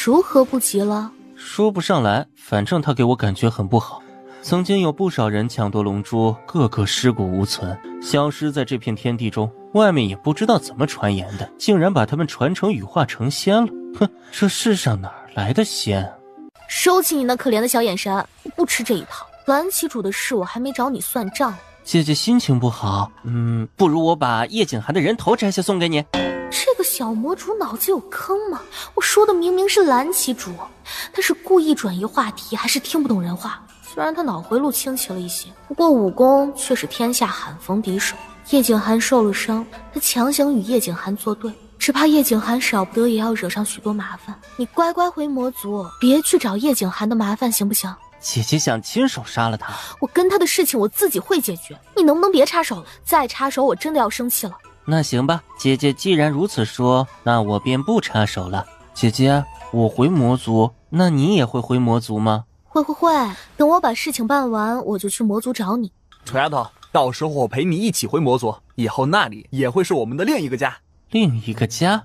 如何不急了？说不上来，反正他给我感觉很不好。曾经有不少人抢夺龙珠，个个尸骨无存，消失在这片天地中，外面也不知道怎么传言的，竟然把他们传承羽化成仙了。哼，这世上哪儿来的仙？收起你那可怜的小眼神，我不吃这一套。蓝旗主的事我还没找你算账。姐姐心情不好，不如我把叶景涵的人头摘下送给你。这个小魔主脑子有坑吗？我说的明明是蓝旗主，他是故意转移话题，还是听不懂人话？虽然他脑回路清奇了一些，不过武功却是天下罕逢敌手。叶景涵受了伤，他强行与叶景涵作对，只怕叶景涵少不得也要惹上许多麻烦。你乖乖回魔族，别去找叶景涵的麻烦，行不行？姐姐想亲手杀了他，我跟他的事情我自己会解决，你能不能别插手了？再插手我真的要生气了。那行吧，姐姐既然如此说，那我便不插手了。姐姐，我回魔族，那你也会回魔族吗？会，等我把事情办完，我就去魔族找你。丑丫头，到时候我陪你一起回魔族，以后那里也会是我们的另一个家。另一个家？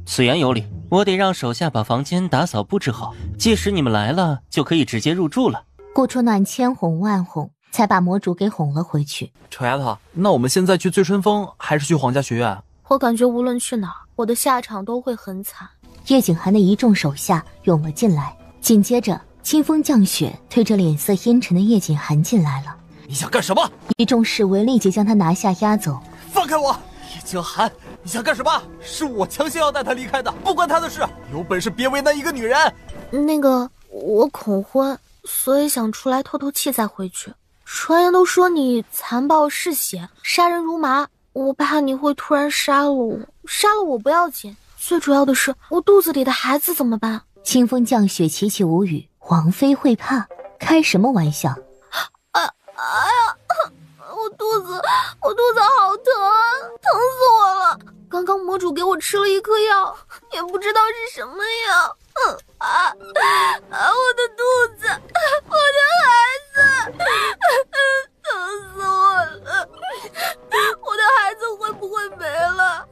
此言有理。我得让手下把房间打扫布置好，届时你们来了，就可以直接入住了。顾春暖千哄万哄，才把魔主给哄了回去。丑丫头，那我们现在去醉春峰，还是去皇家学院？我感觉无论去哪儿，我的下场都会很惨。叶景寒的一众手下涌了进来，紧接着清风降雪推着脸色阴沉的叶景寒进来了。你想干什么？一众侍卫立即将他拿下押走。放开我！叶景寒，你想干什么？是我强行要带他离开的，不关他的事。有本事别为难一个女人。那个，我恐婚，所以想出来透透气再回去。传言都说你残暴嗜血，杀人如麻，我怕你会突然杀了我。杀了我不要紧，最主要的是我肚子里的孩子怎么办？清风降雪琪琪无语，王妃会怕？开什么玩笑？哎呀，我肚子好疼，疼死我了！刚刚魔主给我吃了一颗药，也不知道是什么药。我的肚子，我的孩子，疼死我了！我的孩子会不会没了？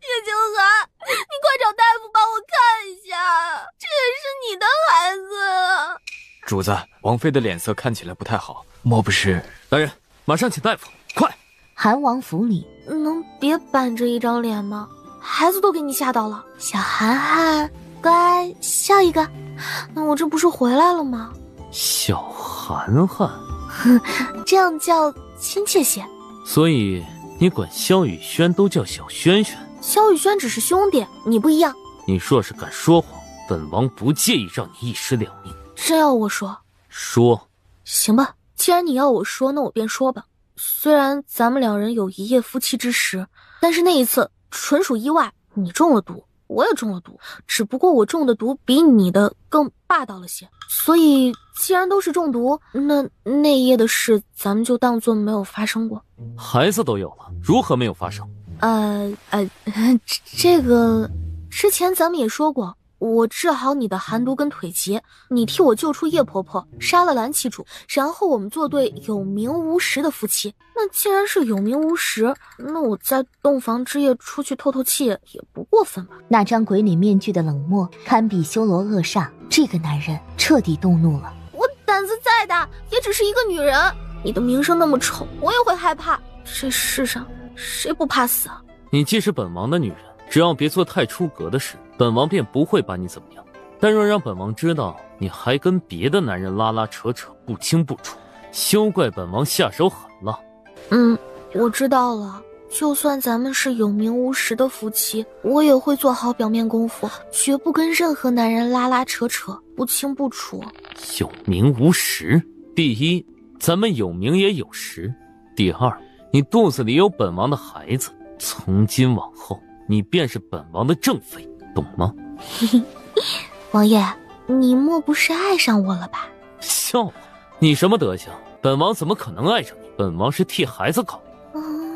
叶景寒，你快找大夫帮我看一下，这也是你的孩子。主子，王妃的脸色看起来不太好，莫不是？来人，马上请大夫，快！韩王府里，能别板着一张脸吗？孩子都给你吓到了。小涵涵，乖，笑一个。我这不是回来了吗？小涵涵，这样叫亲切些。所以你管萧雨轩都叫小轩轩？萧雨轩只是兄弟，你不一样。你若是敢说谎，本王不介意让你一尸两命。真要我说？说。行吧，既然你要我说，那我便说吧。虽然咱们两人有一夜夫妻之实，但是那一次纯属意外，你中了毒，我也中了毒，只不过我中的毒比你的更霸道了些。所以既然都是中毒，那一夜的事咱们就当作没有发生过。孩子都有了，如何没有发生？这个之前咱们也说过，我治好你的寒毒跟腿疾，你替我救出叶婆婆，杀了蓝旗主，然后我们做对有名无实的夫妻。那既然是有名无实，那我在洞房之夜出去透透气也不过分吧？那张鬼脸面具的冷漠堪比修罗恶煞，这个男人彻底动怒了。我胆子再大，也只是一个女人，你的名声那么丑，我也会害怕。这世上谁不怕死啊？你既是本王的女人，只要别做太出格的事，本王便不会把你怎么样。但若让本王知道你还跟别的男人拉拉扯扯，不清不楚，休怪本王下手狠了。我知道了。就算咱们是有名无实的夫妻，我也会做好表面功夫，绝不跟任何男人拉拉扯扯，不清不楚。有名无实，第一，咱们有名也有实；第二，你肚子里有本王的孩子，从今往后，你便是本王的正妃，懂吗？王爷，你莫不是爱上我了吧？笑话，你什么德行？本王怎么可能爱上你？本王是替孩子考虑。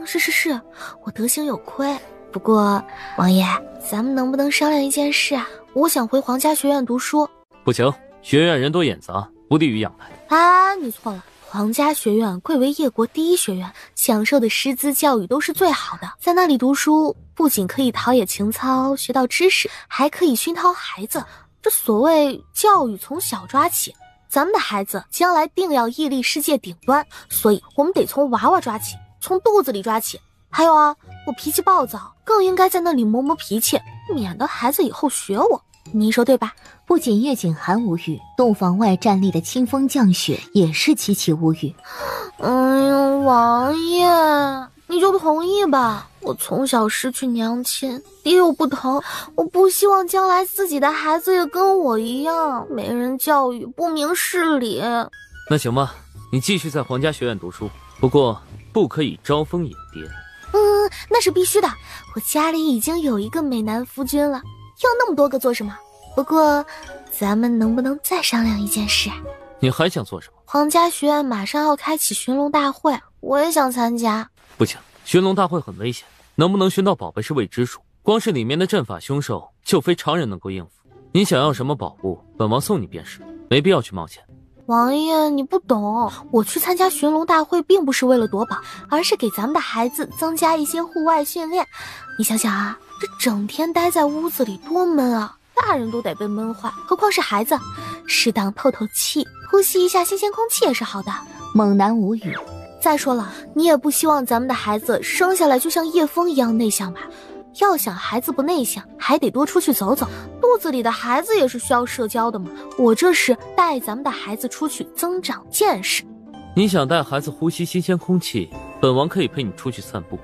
是，我德行有亏。不过，王爷，咱们能不能商量一件事啊？我想回皇家学院读书。不行，学院人多眼杂，不利于养排。你错了。皇家学院贵为叶国第一学院，享受的师资教育都是最好的。在那里读书，不仅可以陶冶情操，学到知识，还可以熏陶孩子。这所谓教育从小抓起，咱们的孩子将来定要屹立世界顶端，所以我们得从娃娃抓起，从肚子里抓起。还有啊，我脾气暴躁，更应该在那里磨磨脾气，免得孩子以后学我。你说对吧？不仅叶景寒无语，洞房外站立的清风降雪也是极其无语。王爷，你就同意吧。我从小失去娘亲，爹又不疼，我不希望将来自己的孩子也跟我一样，没人教育，不明事理。那行吧，你继续在皇家学院读书，不过不可以招蜂引蝶。那是必须的。我家里已经有一个美男夫君了，要那么多个做什么？不过，咱们能不能再商量一件事？你还想做什么？皇家学院马上要开启寻龙大会，我也想参加。不行，寻龙大会很危险，能不能寻到宝贝是未知数。光是里面的阵法凶兽，就非常人能够应付。你想要什么宝物，本王送你便是，没必要去冒险。王爷，你不懂，我去参加寻龙大会并不是为了夺宝，而是给咱们的孩子增加一些户外训练。你想想啊，这整天待在屋子里多闷啊，大人都得被闷坏，何况是孩子。适当透透气，呼吸一下新鲜空气也是好的。猛男无语。再说了，你也不希望咱们的孩子生下来就像叶枫一样内向吧？要想孩子不内向，还得多出去走走。肚子里的孩子也是需要社交的嘛。我这是带咱们的孩子出去增长见识。你想带孩子呼吸新鲜空气，本王可以陪你出去散步，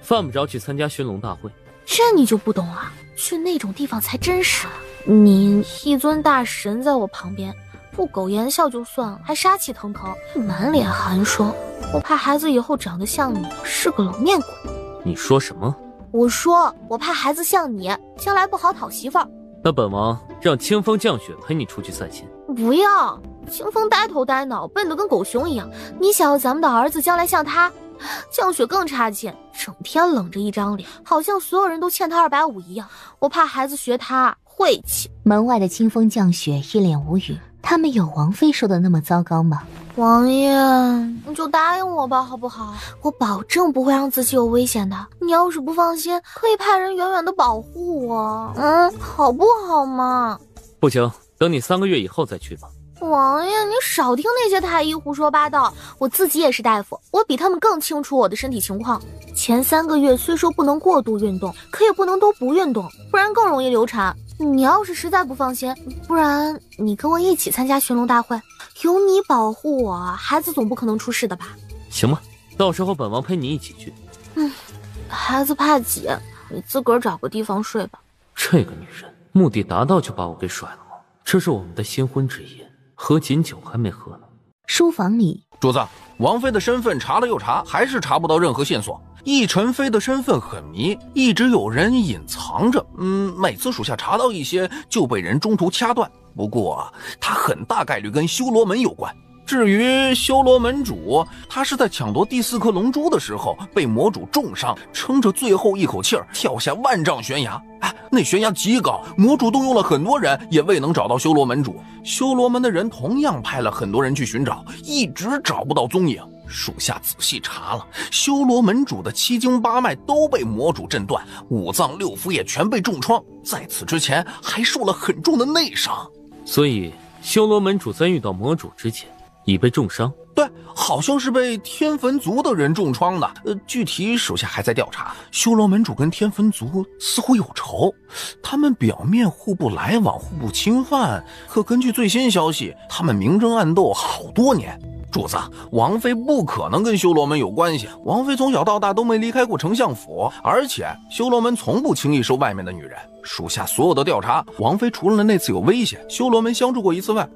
犯不着去参加寻龙大会。这你就不懂了，去那种地方才真实。你一尊大神在我旁边，不苟言笑就算了，还杀气腾腾，满脸寒霜。我怕孩子以后长得像你，是个冷面鬼。你说什么？我说我怕孩子像你，将来不好讨媳妇儿。那本王让清风降雪陪你出去散心。不要，清风呆头呆脑，笨得跟狗熊一样。你想要咱们的儿子将来像他？降雪更差劲，整天冷着一张脸，好像所有人都欠他250一样。我怕孩子学他晦气。门外的清风降雪一脸无语，他们有王妃说的那么糟糕吗？王爷，你就答应我吧，好不好？我保证不会让自己有危险的。你要是不放心，可以派人远远的保护我，好不好嘛？不行，等你3个月以后再去吧。王爷，你少听那些太医胡说八道，我自己也是大夫，我比他们更清楚我的身体情况。前3个月虽说不能过度运动，可也不能都不运动，不然更容易流产。你要是实在不放心，不然你跟我一起参加寻龙大会，有你保护我，孩子总不可能出事的吧？行吧，到时候本王陪你一起去。孩子怕挤，你自个儿找个地方睡吧。这个女人目的达到就把我给甩了吗？这是我们的新婚之夜，喝锦酒还没喝呢。书房里，主子，王妃的身份查了又查，还是查不到任何线索。奕宸妃的身份很迷，一直有人隐藏着。每次属下查到一些，就被人中途掐断。不过，他很大概率跟修罗门有关。至于修罗门主，他是在抢夺第4颗龙珠的时候被魔主重伤，撑着最后一口气儿跳下万丈悬崖。那悬崖极高，魔主动用了很多人，也未能找到修罗门主。修罗门的人同样派了很多人去寻找，一直找不到踪影。属下仔细查了，修罗门主的7经8脉都被魔主震断，5脏6腑也全被重创，在此之前还受了很重的内伤。所以修罗门主在遇到魔主之前已被重伤。对，好像是被天坟族的人重创的。具体属下还在调查。修罗门主跟天坟族似乎有仇，他们表面互不来往，互不侵犯，可根据最新消息，他们明争暗斗好多年。主子，王妃不可能跟修罗门有关系。王妃从小到大都没离开过丞相府，而且修罗门从不轻易收外面的女人。属下所有的调查，王妃除了那次有危险，修罗门相助过1次外，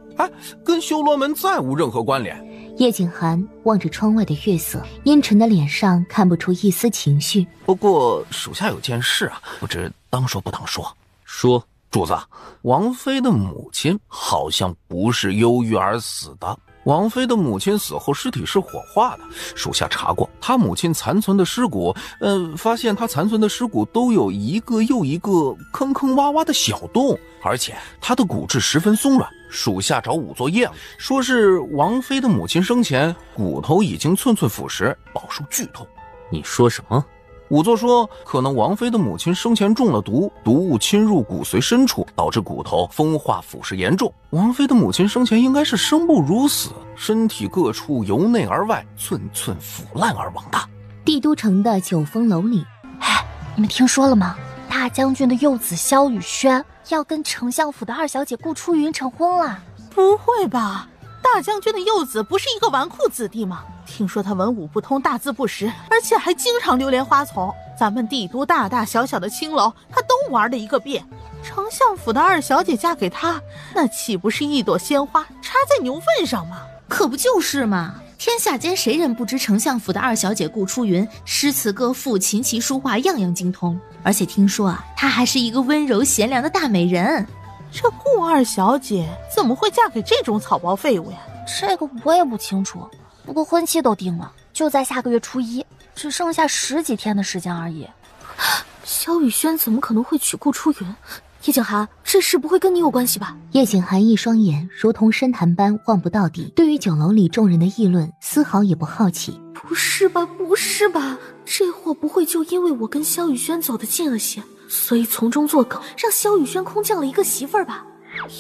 跟修罗门再无任何关联。叶景寒望着窗外的月色，阴沉的脸上看不出一丝情绪。不过属下有件事不知当说不当说。说。主子，王妃的母亲好像不是忧郁而死的。王妃的母亲死后尸体是火化的，属下查过，她母亲残存的尸骨，发现她残存的尸骨都有一个又一个坑坑洼洼的小洞，而且她的骨质十分松软。属下找仵作验了，说是王妃的母亲生前骨头已经寸寸腐蚀，饱受剧痛。你说什么？仵作说，可能王妃的母亲生前中了毒，毒物侵入骨髓深处，导致骨头风化腐蚀严重。王妃的母亲生前应该是生不如死，身体各处由内而外寸寸腐烂而亡的。帝都城的九峰楼里，你们听说了吗？大将军的幼子萧雨轩要跟丞相府的2小姐顾初云成婚了。不会吧？大将军的幼子不是一个纨绔子弟吗？听说他文武不通，大字不识，而且还经常流连花丛。咱们帝都大大小小的青楼，他都玩了一个遍。丞相府的2小姐嫁给他，那岂不是一朵鲜花插在牛粪上吗？可不就是嘛！天下间谁人不知丞相府的2小姐顾初云，诗词歌赋、琴棋书画样样精通，而且听说她还是一个温柔贤良的大美人。这顾2小姐怎么会嫁给这种草包废物呀？这个我也不清楚，不过婚期都定了，就在下个月初1，只剩下10几天的时间而已。萧雨轩怎么可能会娶顾初云？叶景寒，这事不会跟你有关系吧？叶景寒一双眼如同深潭般望不到底，对于酒楼里众人的议论丝毫也不好奇。不是吧，不是吧，这货不会就因为我跟萧雨轩走得近了些，所以从中作梗，让萧雨轩空降了一个媳妇儿吧？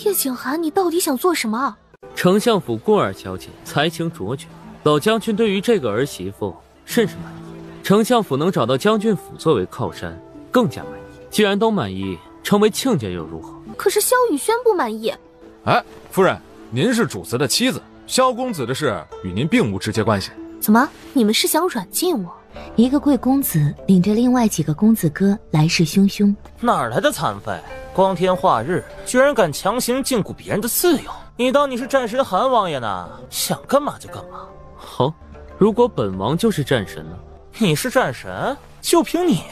叶景寒，你到底想做什么？丞相府顾2小姐才情卓绝，老将军对于这个儿媳妇甚是满意。丞相府能找到将军府作为靠山，更加满意。既然都满意，成为亲家又如何？可是萧雨轩不满意。哎，夫人，您是主子的妻子，萧公子的事与您并无直接关系。怎么，你们是想软禁我？一个贵公子领着另外几个公子哥来势汹汹。哪来的残废？光天化日，居然敢强行禁锢别人的自由！你当你是战神韩王爷呢？想干嘛就干嘛。好，如果本王就是战神呢？你是战神？就凭你？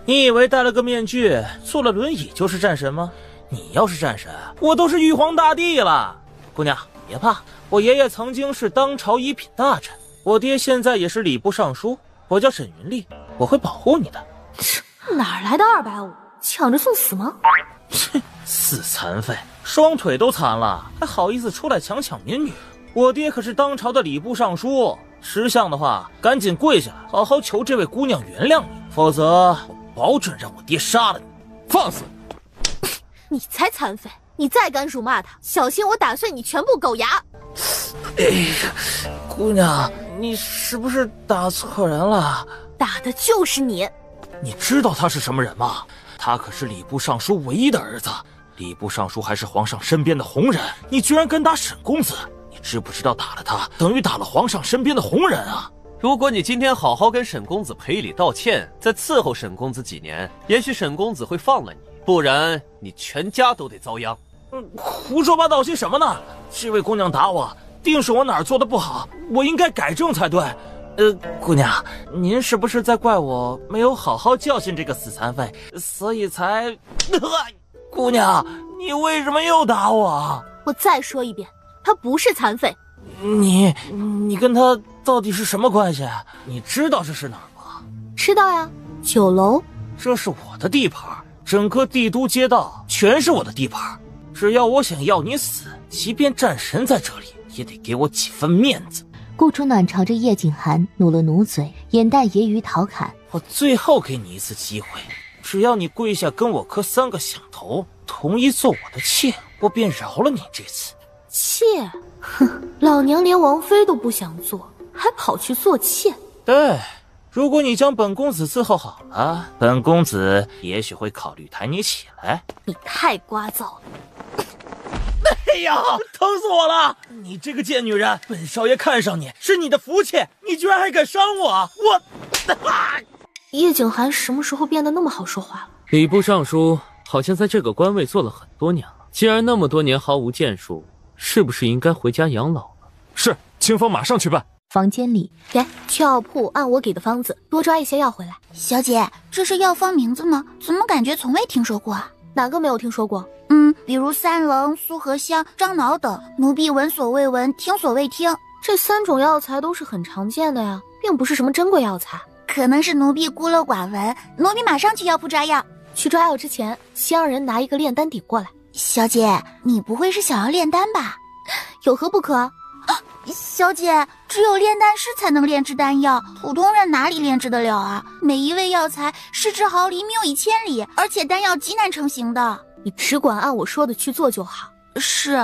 你以为戴了个面具，坐了轮椅就是战神吗？你要是战神，我都是玉皇大帝了。姑娘，别怕，我爷爷曾经是当朝一品大臣，我爹现在也是礼部尚书，我叫沈云丽，我会保护你的。哪来的250？抢着送死吗？死残废，双腿都残了，还好意思出来强抢民女？我爹可是当朝的礼部尚书，识相的话，赶紧跪下来，好好求这位姑娘原谅你，否则我保准让我爹杀了你。放肆！你才残废！你再敢辱骂他，小心我打碎你全部狗牙！哎呀，姑娘，你是不是打错人了？打的就是你！你知道他是什么人吗？他可是礼部尚书唯一的儿子，礼部尚书还是皇上身边的红人，你居然敢打沈公子！你知不知道打了他等于打了皇上身边的红人啊？如果你今天好好跟沈公子赔礼道歉，再伺候沈公子几年，也许沈公子会放了你，不然你全家都得遭殃。胡说八道些什么呢？这位姑娘打我，定是我哪儿做的不好，我应该改正才对。姑娘，您是不是在怪我没有好好教训这个死残废，所以才……姑娘，你为什么又打我？我再说一遍，他不是残废。你跟他到底是什么关系？你知道这是哪儿吗？知道呀，9楼。这是我的地盘，整个帝都街道全是我的地盘。只要我想要你死，即便战神在这里，也得给我几分面子。顾初暖朝着叶景寒努了努嘴，眼带揶揄调侃：我最后给你一次机会，只要你跪下跟我磕3个响头，同意做我的妾，我便饶了你这次。妾？哼，老娘连王妃都不想做，还跑去做妾？对，如果你将本公子伺候好了，本公子也许会考虑抬你起来。你太聒噪了。哎呀，疼死我了！你这个贱女人，本少爷看上你是你的福气，你居然还敢伤我！叶景寒什么时候变得那么好说话了？礼部尚书好像在这个官位做了很多年了，既然那么多年毫无建树，是不是应该回家养老了？是，清风马上去办。房间里，给去药铺按我给的方子多抓一些药回来。小姐，这是药方名字吗？怎么感觉从未听说过啊？哪个没有听说过？比如三棱、苏合香、樟脑等，奴婢闻所未闻，听所未听。这3种药材都是很常见的呀，并不是什么珍贵药材。可能是奴婢孤陋寡闻，奴婢马上去药铺抓药。去抓药之前，先让人拿一个炼丹鼎过来。小姐，你不会是想要炼丹吧？有何不可啊？小姐，只有炼丹师才能炼制丹药，普通人哪里炼制得了啊？每一味药材失之毫厘，谬以千里，而且丹药极难成型的。你只管按我说的去做就好。是。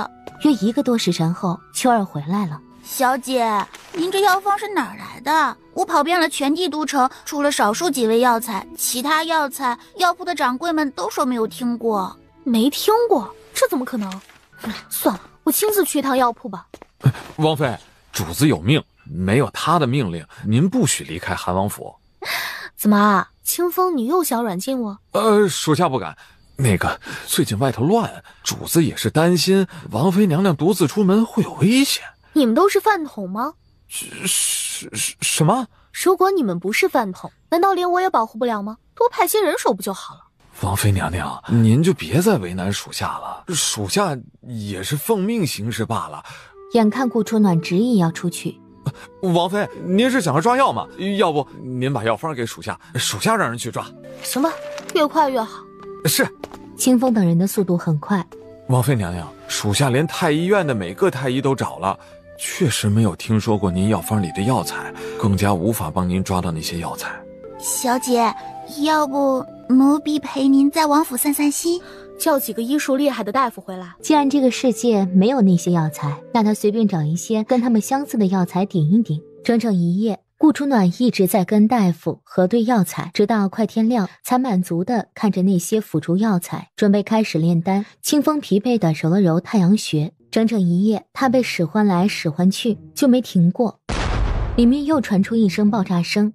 约1个多时辰后，秋儿回来了。小姐，您这药方是哪儿来的？我跑遍了全帝都城，除了少数几味药材，其他药材药铺的掌柜们都说没有听过。没听过？这怎么可能？算了，我亲自去一趟药铺吧。王妃，主子有命，没有他的命令，您不许离开韩王府。怎么啊，清风，你又想软禁我？属下不敢。那个，最近外头乱，主子也是担心王妃娘娘独自出门会有危险。你们都是饭桶吗？什么？如果你们不是饭桶，难道连我也保护不了吗？多派些人手不就好了？王妃娘娘，您就别再为难属下了，属下也是奉命行事罢了。眼看顾初暖执意要出去，王妃，您是想要抓药吗？要不您把药方给属下，属下让人去抓。行吧，越快越好。是。清风等人的速度很快。王妃娘娘，属下连太医院的每个太医都找了，确实没有听说过您药方里的药材，更加无法帮您抓到那些药材。小姐，要不奴婢陪您在王府散散心，叫几个医术厉害的大夫回来。既然这个世界没有那些药材，那他随便找一些跟他们相似的药材顶一顶，整整1夜，顾初暖一直在跟大夫核对药材，直到快天亮才满足的看着那些辅助药材，准备开始炼丹。清风疲惫的揉了揉太阳穴，整整一夜，他被使唤来使唤去，就没停过。里面又传出一声爆炸声，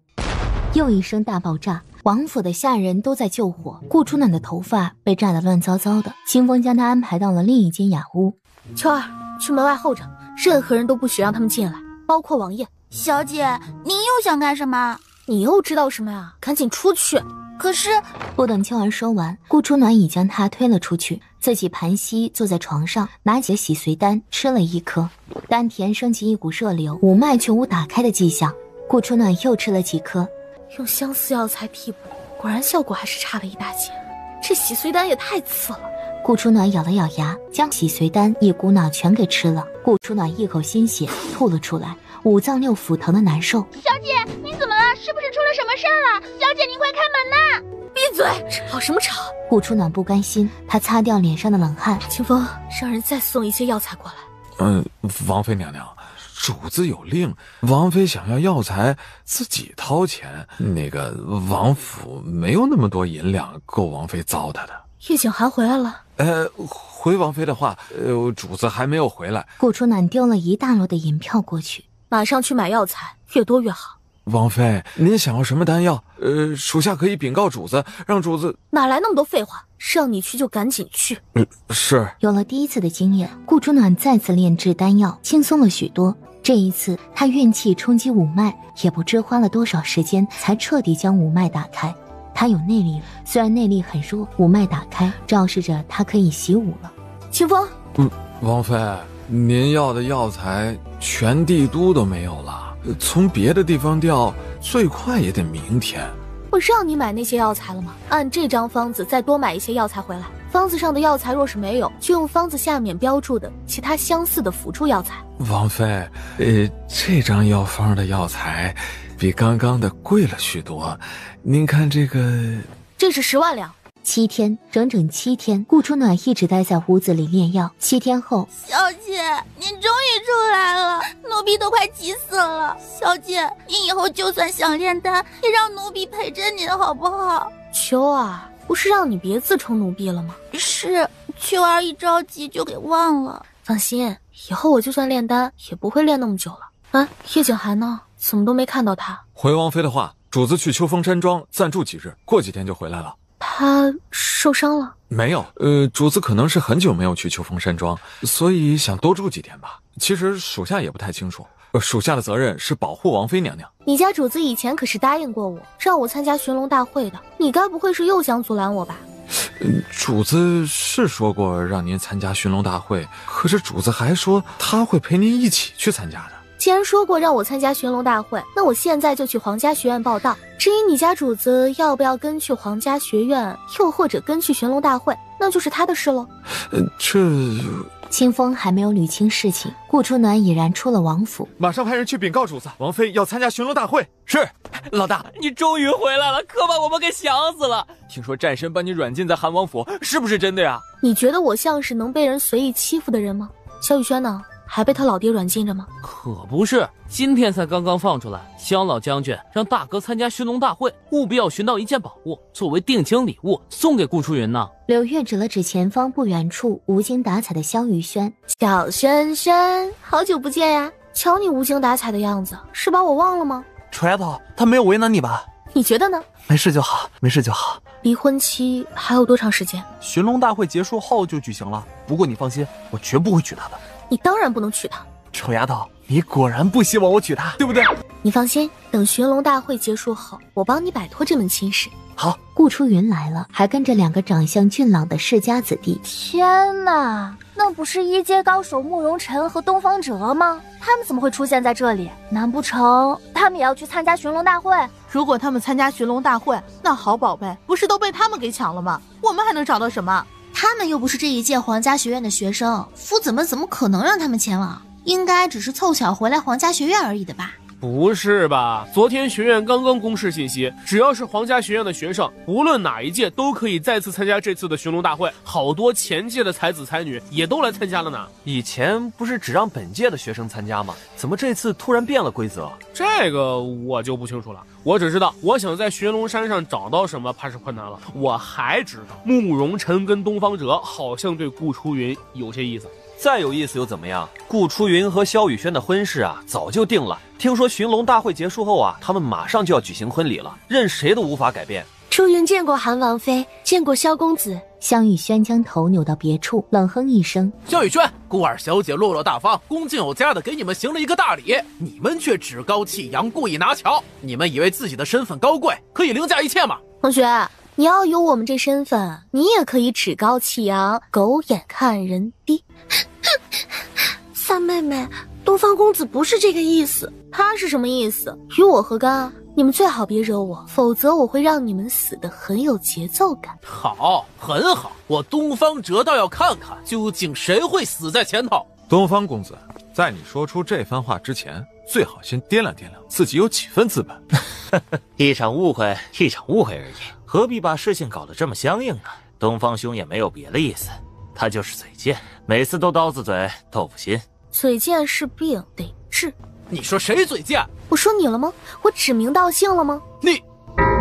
又一声大爆炸。王府的下人都在救火，顾初暖的头发被炸得乱糟糟的。清风将他安排到了另一间雅屋。秋儿，去门外候着，任何人都不许让他们进来，包括王爷。小姐，您又想干什么？你又知道什么呀？赶紧出去！可是，不等秋儿说完，顾初暖已将他推了出去，自己盘膝坐在床上，拿起洗髓丹吃了一颗，丹田升起一股热流，五脉却无打开的迹象。顾初暖又吃了几颗。用相似药材替补，果然效果还是差了一大截。这洗髓丹也太次了。顾初暖咬了咬牙，将洗髓丹一股脑全给吃了。顾初暖一口鲜血吐了出来，五脏六腑疼得难受。小姐，您怎么了？是不是出了什么事儿了？小姐，您快开门呐！闭嘴！吵什么吵？顾初暖不甘心，他擦掉脸上的冷汗。清风，让人再送一些药材过来。王妃娘娘，主子有令，王妃想要药材自己掏钱。那个王府没有那么多银两够王妃糟蹋的。叶景寒回来了。回王妃的话，主子还没有回来。顾初暖丢了一大摞的银票过去，马上去买药材，越多越好。王妃，您想要什么丹药？属下可以禀告主子，让主子。哪来那么多废话？让你去就赶紧去。是。有了第一次的经验，顾初暖再次炼制丹药，轻松了许多。这一次，他运气冲击五脉，也不知花了多少时间，才彻底将五脉打开。他有内力，虽然内力很弱，五脉打开，昭示着他可以习武了。清风，王妃，您要的药材全帝都都没有了，从别的地方调，最快也得明天。我让你买那些药材了吗？按这张方子再多买一些药材回来。方子上的药材若是没有，就用方子下面标注的其他相似的辅助药材。王妃，这张药方的药材比刚刚的贵了许多，您看这个，这是10万两。7天，整整7天，顾初暖一直待在屋子里炼药。7天后，小姐，您终于出来了，奴婢都快急死了。小姐，您以后就算想炼丹，也让奴婢陪着您好不好？秋儿，不是让你别自称奴婢了吗？是，秋儿一着急就给忘了。放心，以后我就算炼丹，也不会炼那么久了。叶景寒呢？怎么都没看到他？回王妃的话，主子去秋风山庄暂住几日，过几天就回来了。他受伤了？没有，主子可能是很久没有去秋风山庄，所以想多住几天吧。其实属下也不太清楚，属下的责任是保护王妃娘娘。你家主子以前可是答应过我，让我参加寻龙大会的，你该不会是又想阻拦我吧？主子是说过让您参加寻龙大会，可是主子还说他会陪您一起去参加的。既然说过让我参加寻龙大会，那我现在就去皇家学院报道。至于你家主子要不要跟去皇家学院，又或者跟去寻龙大会，那就是他的事喽。清风还没有捋清事情，顾初暖已然出了王府，马上派人去禀告主子，王妃要参加寻龙大会。是，老大，你终于回来了，可把我们给想死了。听说战神把你软禁在韩王府，是不是真的呀？你觉得我像是能被人随意欺负的人吗？萧雨轩呢？还被他老爹软禁着吗？可不是，今天才刚刚放出来。萧老将军让大哥参加寻龙大会，务必要寻到一件宝物，作为定情礼物送给顾初云呢。柳月指了指前方不远处无精打采的萧雨轩，小轩轩，好久不见呀！瞧你无精打采的样子，是把我忘了吗？臭丫头，他没有为难你吧？你觉得呢？没事就好，没事就好。离婚期还有多长时间？寻龙大会结束后就举行了。不过你放心，我绝不会娶她的。你当然不能娶她。臭丫头，你果然不希望我娶她，对不对？你放心，等寻龙大会结束后，我帮你摆脱这门亲事。好，顾初云来了，还跟着2个长相俊朗的世家子弟。天哪，那不是1阶高手慕容晨和东方哲吗？他们怎么会出现在这里？难不成他们也要去参加寻龙大会？如果他们参加寻龙大会，那好宝贝不是都被他们给抢了吗？我们还能找到什么？他们又不是这一届皇家学院的学生，夫子们怎么可能让他们前往？应该只是凑巧回来皇家学院而已的吧。不是吧？昨天学院刚刚公示信息，只要是皇家学院的学生，无论哪一届都可以再次参加这次的寻龙大会。好多前届的才子才女也都来参加了呢。以前不是只让本届的学生参加吗？怎么这次突然变了规则？这个我就不清楚了。我只知道，我想在寻龙山上找到什么，怕是困难了。我还知道，慕容晨跟东方哲好像对顾初云有些意思。再有意思又怎么样？顾初云和萧雨轩的婚事啊，早就定了。听说寻龙大会结束后啊，他们马上就要举行婚礼了，任谁都无法改变。初云见过韩王妃，见过萧公子。萧雨轩将头扭到别处，冷哼一声：“萧雨轩，顾二小姐落落大方，恭敬有加的给你们行了一个大礼，你们却趾高气扬，故意拿巧。你们以为自己的身份高贵，可以凌驾一切吗？”同学，你要有我们这身份，你也可以趾高气扬，狗眼看人低。三妹妹，东方公子不是这个意思。他是什么意思？与我何干啊？你们最好别惹我，否则我会让你们死得很有节奏感。好，很好，我东方哲倒要看看究竟谁会死在前头。东方公子，在你说出这番话之前，最好先掂量掂量自己有几分资本。一场误会，一场误会而已，何必把事情搞得这么僵硬呢？东方兄也没有别的意思，他就是嘴贱，每次都刀子嘴豆腐心。嘴贱是病，得治。你说谁嘴贱？我说你了吗？我指名道姓了吗？你。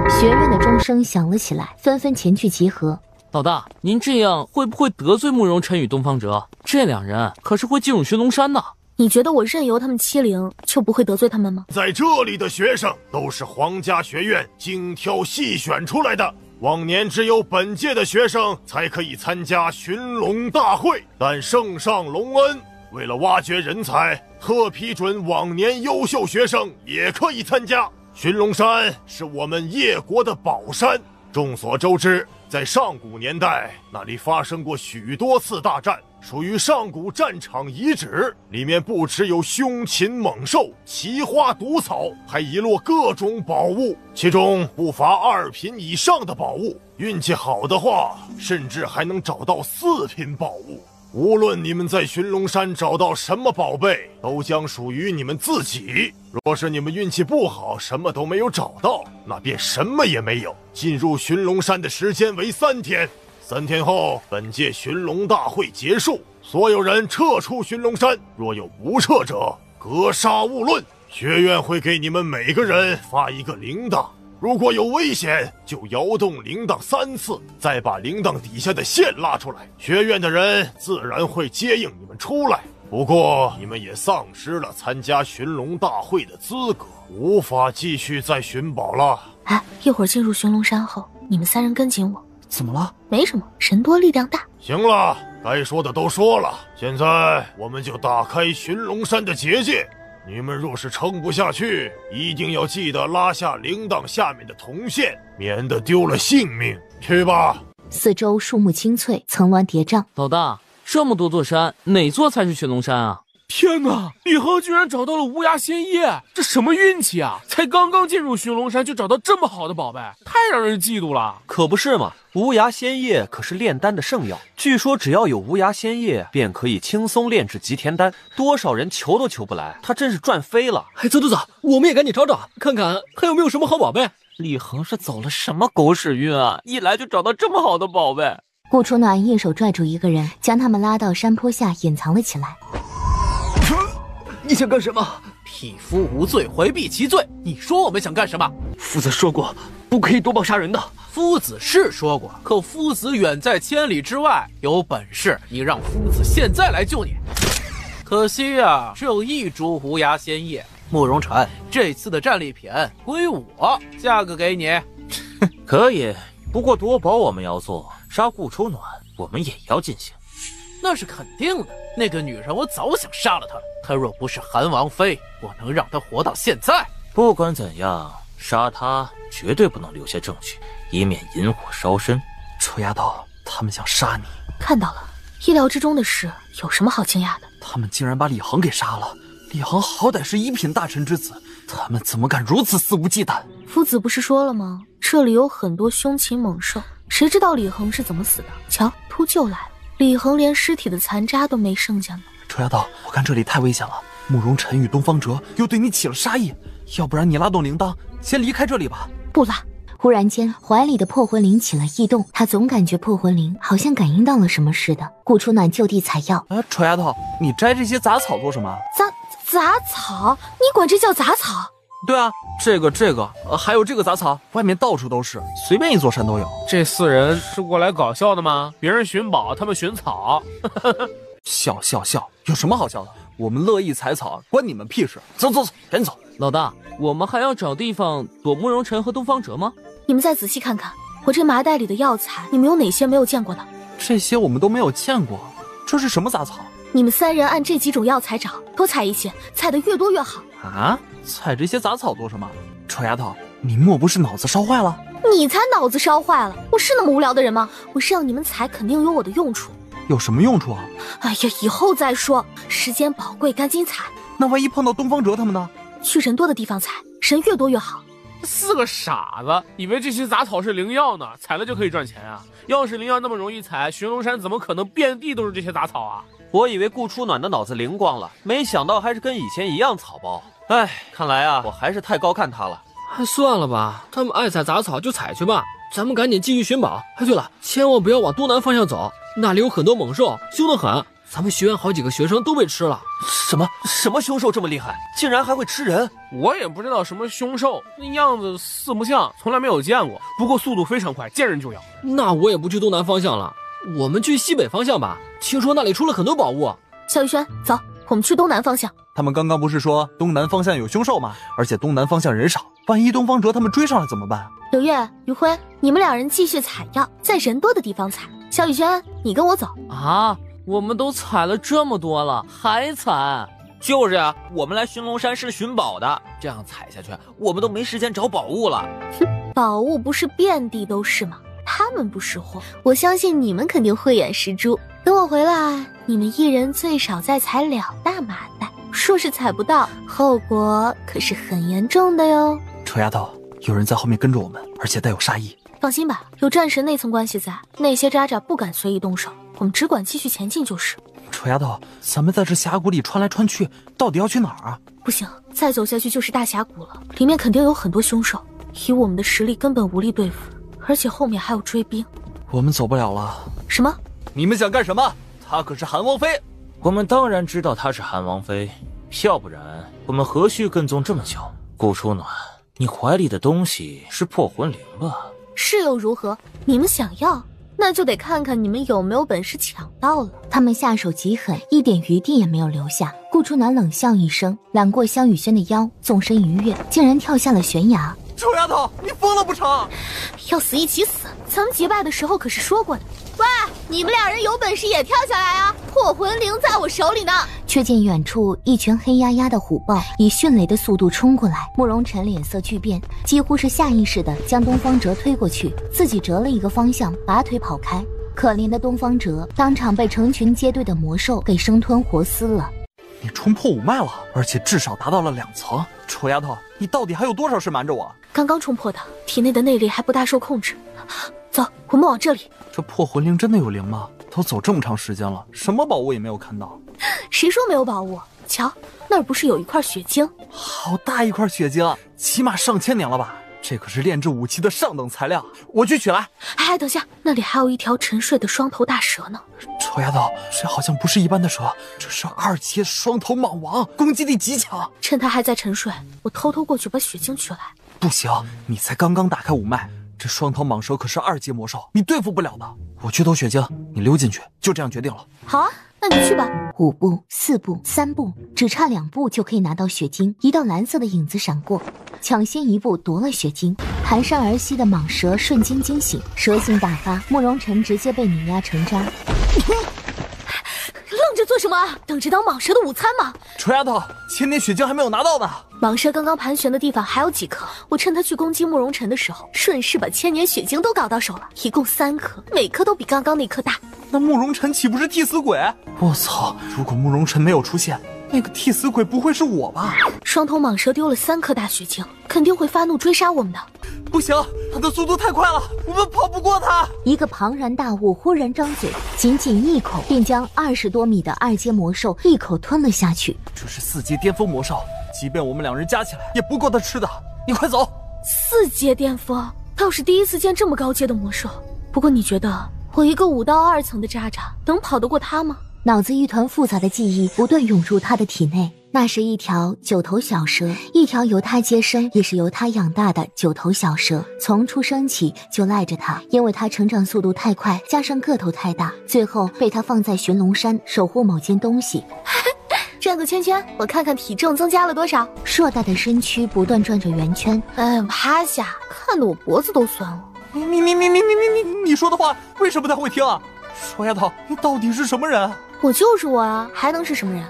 学院的钟声响了起来，纷纷前去集合。老大，您这样会不会得罪慕容晨与东方哲？这两人可是会进入寻龙山的。你觉得我任由他们欺凌，就不会得罪他们吗？在这里的学生都是皇家学院精挑细选出来的，往年只有本届的学生才可以参加寻龙大会，但圣上隆恩，为了挖掘人才，特批准往年优秀学生也可以参加。寻龙山是我们叶国的宝山，众所周知，在上古年代，那里发生过许多次大战，属于上古战场遗址，里面不只有凶禽猛兽、奇花毒草，还遗落各种宝物，其中不乏2品以上的宝物，运气好的话，甚至还能找到4品宝物。无论你们在寻龙山找到什么宝贝，都将属于你们自己。若是你们运气不好，什么都没有找到，那便什么也没有。进入寻龙山的时间为3天，3天后，本届寻龙大会结束，所有人撤出寻龙山。若有不撤者，格杀勿论。学院会给你们每个人发一个铃铛。如果有危险，就摇动铃铛3次，再把铃铛底下的线拉出来，学院的人自然会接应你们出来。不过，你们也丧失了参加寻龙大会的资格，无法继续再寻宝了。哎，一会儿进入寻龙山后，你们3人跟紧我。怎么了？没什么，神多力量大。行了，该说的都说了，现在我们就打开寻龙山的结界。你们若是撑不下去，一定要记得拉下铃铛下面的铜线，免得丢了性命。去吧。四周树木青翠，层峦叠嶂。老大，这么多座山，哪座才是寻龙山啊？天哪！李恒居然找到了乌鸦仙叶，这什么运气啊！才刚刚进入寻龙山就找到这么好的宝贝，太让人嫉妒了。可不是嘛，无涯仙叶可是炼丹的圣药，据说只要有无涯仙叶，便可以轻松炼制吉田丹，多少人求都求不来，他真是赚飞了。走，我们也赶紧找找，看看还有没有什么好宝贝。李恒是走了什么狗屎运啊！一来就找到这么好的宝贝。顾初暖一手拽住一个人，将他们拉到山坡下隐藏了起来。你想干什么？匹夫无罪，回避其罪。你说我们想干什么？夫子说过，不可以多报杀人的。夫子是说过，可夫子远在千里之外，有本事你让夫子现在来救你。可惜啊，只有1株无涯仙叶。慕容晨，这次的战利品归我，价格给你。可以，不过夺宝我们要做，杀顾初暖我们也要进行。那是肯定的，那个女人我早想杀了她。她若不是韩王妃，我能让她活到现在。不管怎样，杀她绝对不能留下证据，以免引火烧身。臭丫头，他们想杀你。看到了，意料之中的事，有什么好惊讶的？他们竟然把李恒给杀了。李恒好歹是1品大臣之子，他们怎么敢如此肆无忌惮？夫子不是说了吗？这里有很多凶禽猛兽，谁知道李恒是怎么死的？瞧，秃鹫来了，李恒连尸体的残渣都没剩下呢。臭丫头，我看这里太危险了，慕容晨与东方哲又对你起了杀意，要不然你拉动铃铛，先离开这里吧。不拉。忽然间，怀里的破魂铃起了异动，他总感觉破魂铃好像感应到了什么似的。顾初暖就地采药。臭丫头，你摘这些杂草做什么？杂草？你管这叫杂草？对啊，这个，还有这个杂草，外面到处都是，随便一座山都有。这4人是过来搞笑的吗？别人寻宝，他们寻草。笑，有什么好笑的？我们乐意采草，关你们屁事！走，赶紧走。老大，我们还要找地方躲慕容晨和东方哲吗？你们再仔细看看，我这麻袋里的药材，你们有哪些没有见过的？这些我们都没有见过，这是什么杂草？你们3人按这几种药材找，多采一些，采得越多越好。啊？采这些杂草做什么？臭丫头，你莫不是脑子烧坏了？你才脑子烧坏了！我是那么无聊的人吗？我是让你们采，肯定有我的用处。有什么用处啊？哎呀，以后再说，时间宝贵，赶紧采。那万一碰到东方哲他们呢？去人多的地方采，人越多越好。4个傻子以为这些杂草是灵药呢，采了就可以赚钱啊！要是灵药那么容易采，寻龙山怎么可能遍地都是这些杂草啊？我以为顾初暖的脑子灵光了，没想到还是跟以前一样草包。哎，看来啊，我还是太高看他了。算了吧，他们爱采杂草就采去吧，咱们赶紧继续寻宝。哎，对了，千万不要往东南方向走，那里有很多猛兽，凶得很。咱们学院好几个学生都被吃了。什么凶兽这么厉害，竟然还会吃人？我也不知道什么凶兽，那样子四不像，从来没有见过。不过速度非常快，见人就咬。那我也不去东南方向了，我们去西北方向吧，听说那里出了很多宝物。小雨轩，走，我们去东南方向。他们刚刚不是说东南方向有凶兽吗？而且东南方向人少，万一东方哲他们追上来怎么办？刘月、余辉，你们2人继续采药，在人多的地方采。小雨轩，你跟我走。啊，我们都采了这么多了，还采？就是啊，我们来寻龙山是寻宝的，这样采下去，我们都没时间找宝物了。哼，宝物不是遍地都是吗？他们不识货，我相信你们肯定慧眼识珠。等我回来，你们1人最少再采2大麻袋。若是采不到，后果可是很严重的哟。臭丫头，有人在后面跟着我们，而且带有杀意。放心吧，有战神那层关系在，那些渣渣不敢随意动手，我们只管继续前进就是。臭丫头，咱们在这峡谷里穿来穿去，到底要去哪儿啊？不行，再走下去就是大峡谷了，里面肯定有很多凶兽，以我们的实力根本无力对付，而且后面还有追兵。我们走不了了。什么？你们想干什么？她可是韩王妃。我们当然知道她是韩王妃，要不然我们何须跟踪这么久？顾初暖，你怀里的东西是破魂铃吧？是又如何？你们想要，那就得看看你们有没有本事抢到了。他们下手极狠，一点余地也没有留下。顾初暖冷笑一声，揽过萧雨轩的腰，纵身一跃，竟然跳下了悬崖。臭丫头，你疯了不成？要死一起死！咱们结拜的时候可是说过的。喂，你们2人有本事也跳下来啊！破魂铃在我手里呢。却见远处一群黑压压的虎豹以迅雷的速度冲过来。慕容晨脸色巨变，几乎是下意识的将东方哲推过去，自己折了一个方向，拔腿跑开。可怜的东方哲当场被成群结队的魔兽给生吞活撕了。你冲破5脉了，而且至少达到了2层。臭丫头，你到底还有多少事瞒着我？刚刚冲破的，体内的内力还不大受控制。走，我们往这里。这破魂铃真的有灵吗？都走这么长时间了，什么宝物也没有看到。谁说没有宝物？瞧，那儿不是有一块血晶？好大一块血晶，起码上千年了吧？这可是炼制武器的上等材料，我去取来。哎，等下，那里还有一条沉睡的双头大蛇呢。臭丫头，这好像不是一般的蛇，这是2阶双头蟒王，攻击力极强。趁他还在沉睡，我偷偷过去把血晶取来。不行，你才刚刚打开5脉，这双头蟒蛇可是2阶魔兽，你对付不了的。我去偷血晶，你溜进去，就这样决定了。好啊，那你去吧。 5步、4步、3步，只差2步就可以拿到血晶。一道蓝色的影子闪过，抢先一步夺了血晶。寒山而息的蟒蛇瞬间惊醒，蛇性大发，慕容晨直接被碾压成渣。愣着做什么？等着当蟒蛇的午餐吗？臭丫头，千年血晶还没有拿到呢。蟒蛇刚刚盘旋的地方还有几颗，我趁它去攻击慕容晨的时候，顺势把千年血晶都搞到手了，一共3颗，每颗都比刚刚那颗大。那慕容晨岂不是替死鬼？我操！如果慕容晨没有出现，那个替死鬼不会是我吧？双头蟒蛇丢了3颗大血晶，肯定会发怒追杀我们的。不行，他的速度太快了，我们跑不过他。一个庞然大物忽然张嘴，仅仅一口便将20多米的2阶魔兽一口吞了下去。这是4阶巅峰魔兽，即便我们2人加起来也不够他吃的。你快走！4阶巅峰，倒是第一次见这么高阶的魔兽。不过你觉得我一个5到2层的渣渣能跑得过他吗？脑子一团复杂的记忆不断涌入他的体内。那是一条9头小蛇，一条由他接生也是由他养大的9头小蛇，从出生起就赖着他，因为他成长速度太快，加上个头太大，最后被他放在寻龙山守护某件东西。转个圈圈，我看看体重增加了多少。硕大的身躯不断转着圆圈。趴下，看得我脖子都酸了。你说的话为什么他会听啊？臭丫头，你到底是什么人？我就是我啊，还能是什么人？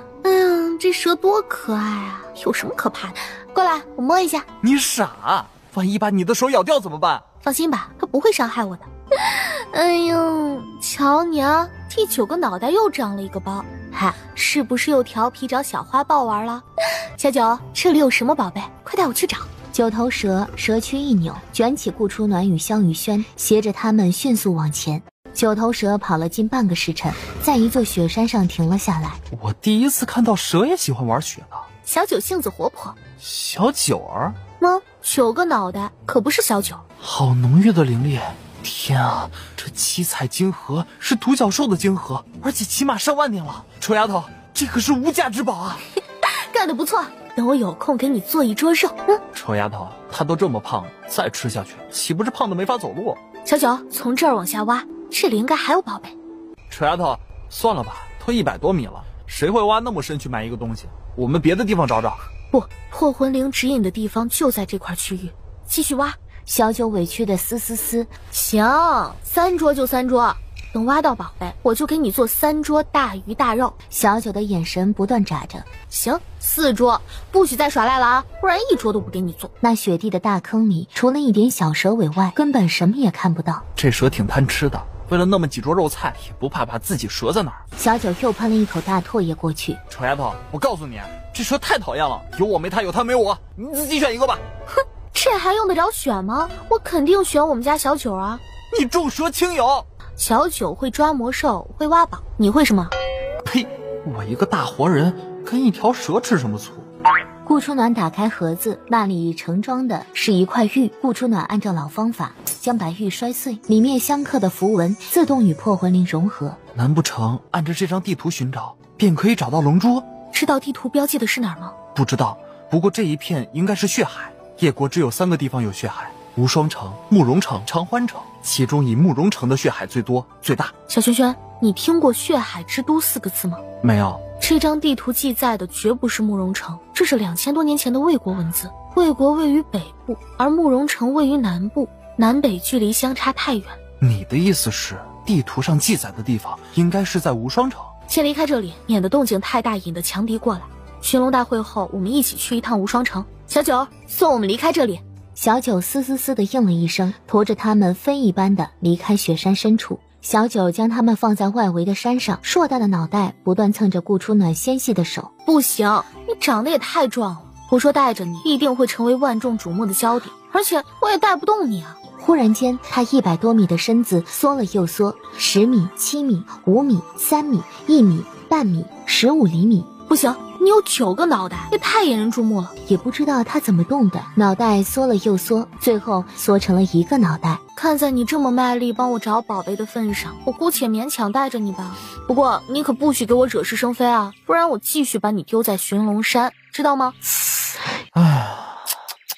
这蛇多可爱啊，有什么可怕的？过来，我摸一下。你傻，万一把你的手咬掉怎么办？放心吧，它不会伤害我的。哎呦，瞧你啊，第9个脑袋又长了一个包，是不是又调皮找小花豹玩了？小九，这里有什么宝贝？快带我去找。9头蛇蛇躯一扭，卷起顾初暖与萧雨轩，携着他们迅速往前。9头蛇跑了近半个时辰，在一座雪山上停了下来。我第一次看到蛇也喜欢玩雪呢。小九性子活泼。小九儿？9个脑袋可不是小九。好浓郁的灵力！天啊，这7彩晶核是独角兽的晶核，而且起码上万年了。臭丫头，这可是无价之宝啊！干得不错，等我有空给你做一桌肉。臭丫头，她都这么胖了，再吃下去岂不是胖的没法走路？小九，从这儿往下挖，这里应该还有宝贝。臭丫头，算了吧，都100多米了，谁会挖那么深去埋一个东西？我们别的地方找找。不，破魂灵指引的地方就在这块区域，继续挖。小九委屈的嘶。行，3桌就3桌，等挖到宝贝，我就给你做3桌大鱼大肉。小九的眼神不断眨着。行，4桌，不许再耍赖了啊，不然1桌都不给你做。那雪地的大坑里，除了一点小蛇尾外，根本什么也看不到。这蛇挺贪吃的，为了那么几桌肉菜，也不怕把自己折在哪儿。小九又喷了一口大唾液过去。臭丫头，我告诉你，这蛇太讨厌了，有我没它，有它没我，你自己选一个吧。哼，这还用得着选吗？我肯定选我们家小九啊。你重蛇轻友。小九会抓魔兽，会挖宝，你会什么？呸！我一个大活人跟一条蛇吃什么醋？顾初暖打开盒子，那里盛装的是一块玉。顾初暖按照老方法将白玉摔碎，里面相克的符文自动与破魂灵融合。难不成按着这张地图寻找，便可以找到龙珠？知道地图标记的是哪儿吗？不知道，不过这一片应该是血海。叶国只有3个地方有血海：无双城、慕容城、长欢城，其中以慕容城的血海最多最大。小轩轩，你听过血海之都4个字吗？没有。这张地图记载的绝不是慕容城，这是2000多年前的魏国文字。魏国位于北部，而慕容城位于南部，南北距离相差太远。你的意思是，地图上记载的地方应该是在无双城？先离开这里，免得动静太大引得强敌过来。寻龙大会后，我们一起去一趟无双城。小九，送我们离开这里。小九嘶的应了一声，驮着他们飞一般的离开雪山深处。小九将他们放在外围的山上，硕大的脑袋不断蹭着顾初暖纤细的手。不行，你长得也太壮了，我说带着你必定会成为万众瞩目的焦点，而且我也带不动你啊。忽然间，他100多米的身子缩了又缩，10米、7米、5米、3米、1米、半米、15厘米。不行，你有9个脑袋，也太引人注目了。也不知道他怎么动的，脑袋缩了又缩，最后缩成了1个脑袋。看在你这么卖力帮我找宝贝的份上，我姑且勉强带着你吧。不过你可不许给我惹是生非啊，不然我继续把你丢在寻龙山，知道吗？唉，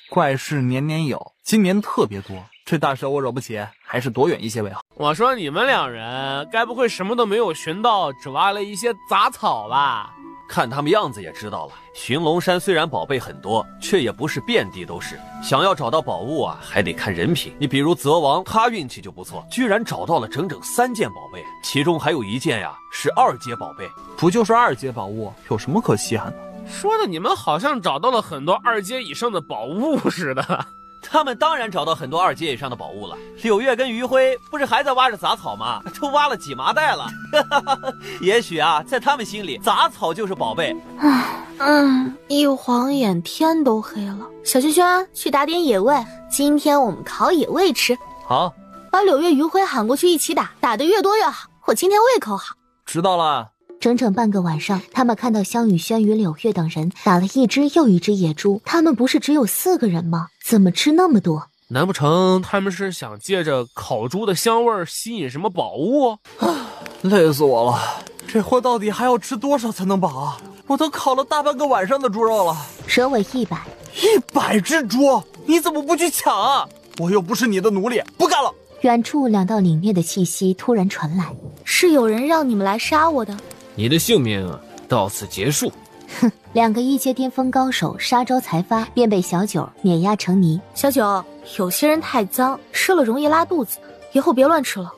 怪事年年有，今年特别多。这大蛇我惹不起，还是躲远一些为好。我说你们2人该不会什么都没有寻到，只挖了一些杂草吧？看他们样子也知道了，寻龙山虽然宝贝很多，却也不是遍地都是。想要找到宝物啊，还得看人品。你比如泽王，他运气就不错，居然找到了整整3件宝贝，其中还有1件呀是2阶宝贝。不就是2阶宝物，有什么可稀罕的？说的你们好像找到了很多2阶以上的宝物似的。他们当然找到很多2阶以上的宝物了。柳月跟余辉不是还在挖着杂草吗？都挖了几麻袋了。也许啊，在他们心里，杂草就是宝贝。一晃眼天都黑了。小轩轩，去打点野味，今天我们烤野味吃。好，把柳月余晖喊过去一起打，打得越多越好。我今天胃口好。知道了。整整半个晚上，他们看到萧雨轩与柳月等人打了一只又一只野猪。他们不是只有4个人吗？怎么吃那么多？难不成他们是想借着烤猪的香味吸引什么宝物？累死我了！这货到底还要吃多少才能饱啊？我都烤了大半个晚上的猪肉了。蛇尾100只猪，你怎么不去抢啊？我又不是你的奴隶，不干了！远处2道凛冽的气息突然传来，是有人让你们来杀我的。你的性命到此结束。哼，2个1阶巅峰高手杀招才发，便被小九碾压成泥。小九，有些人太脏，吃了容易拉肚子，以后别乱吃了。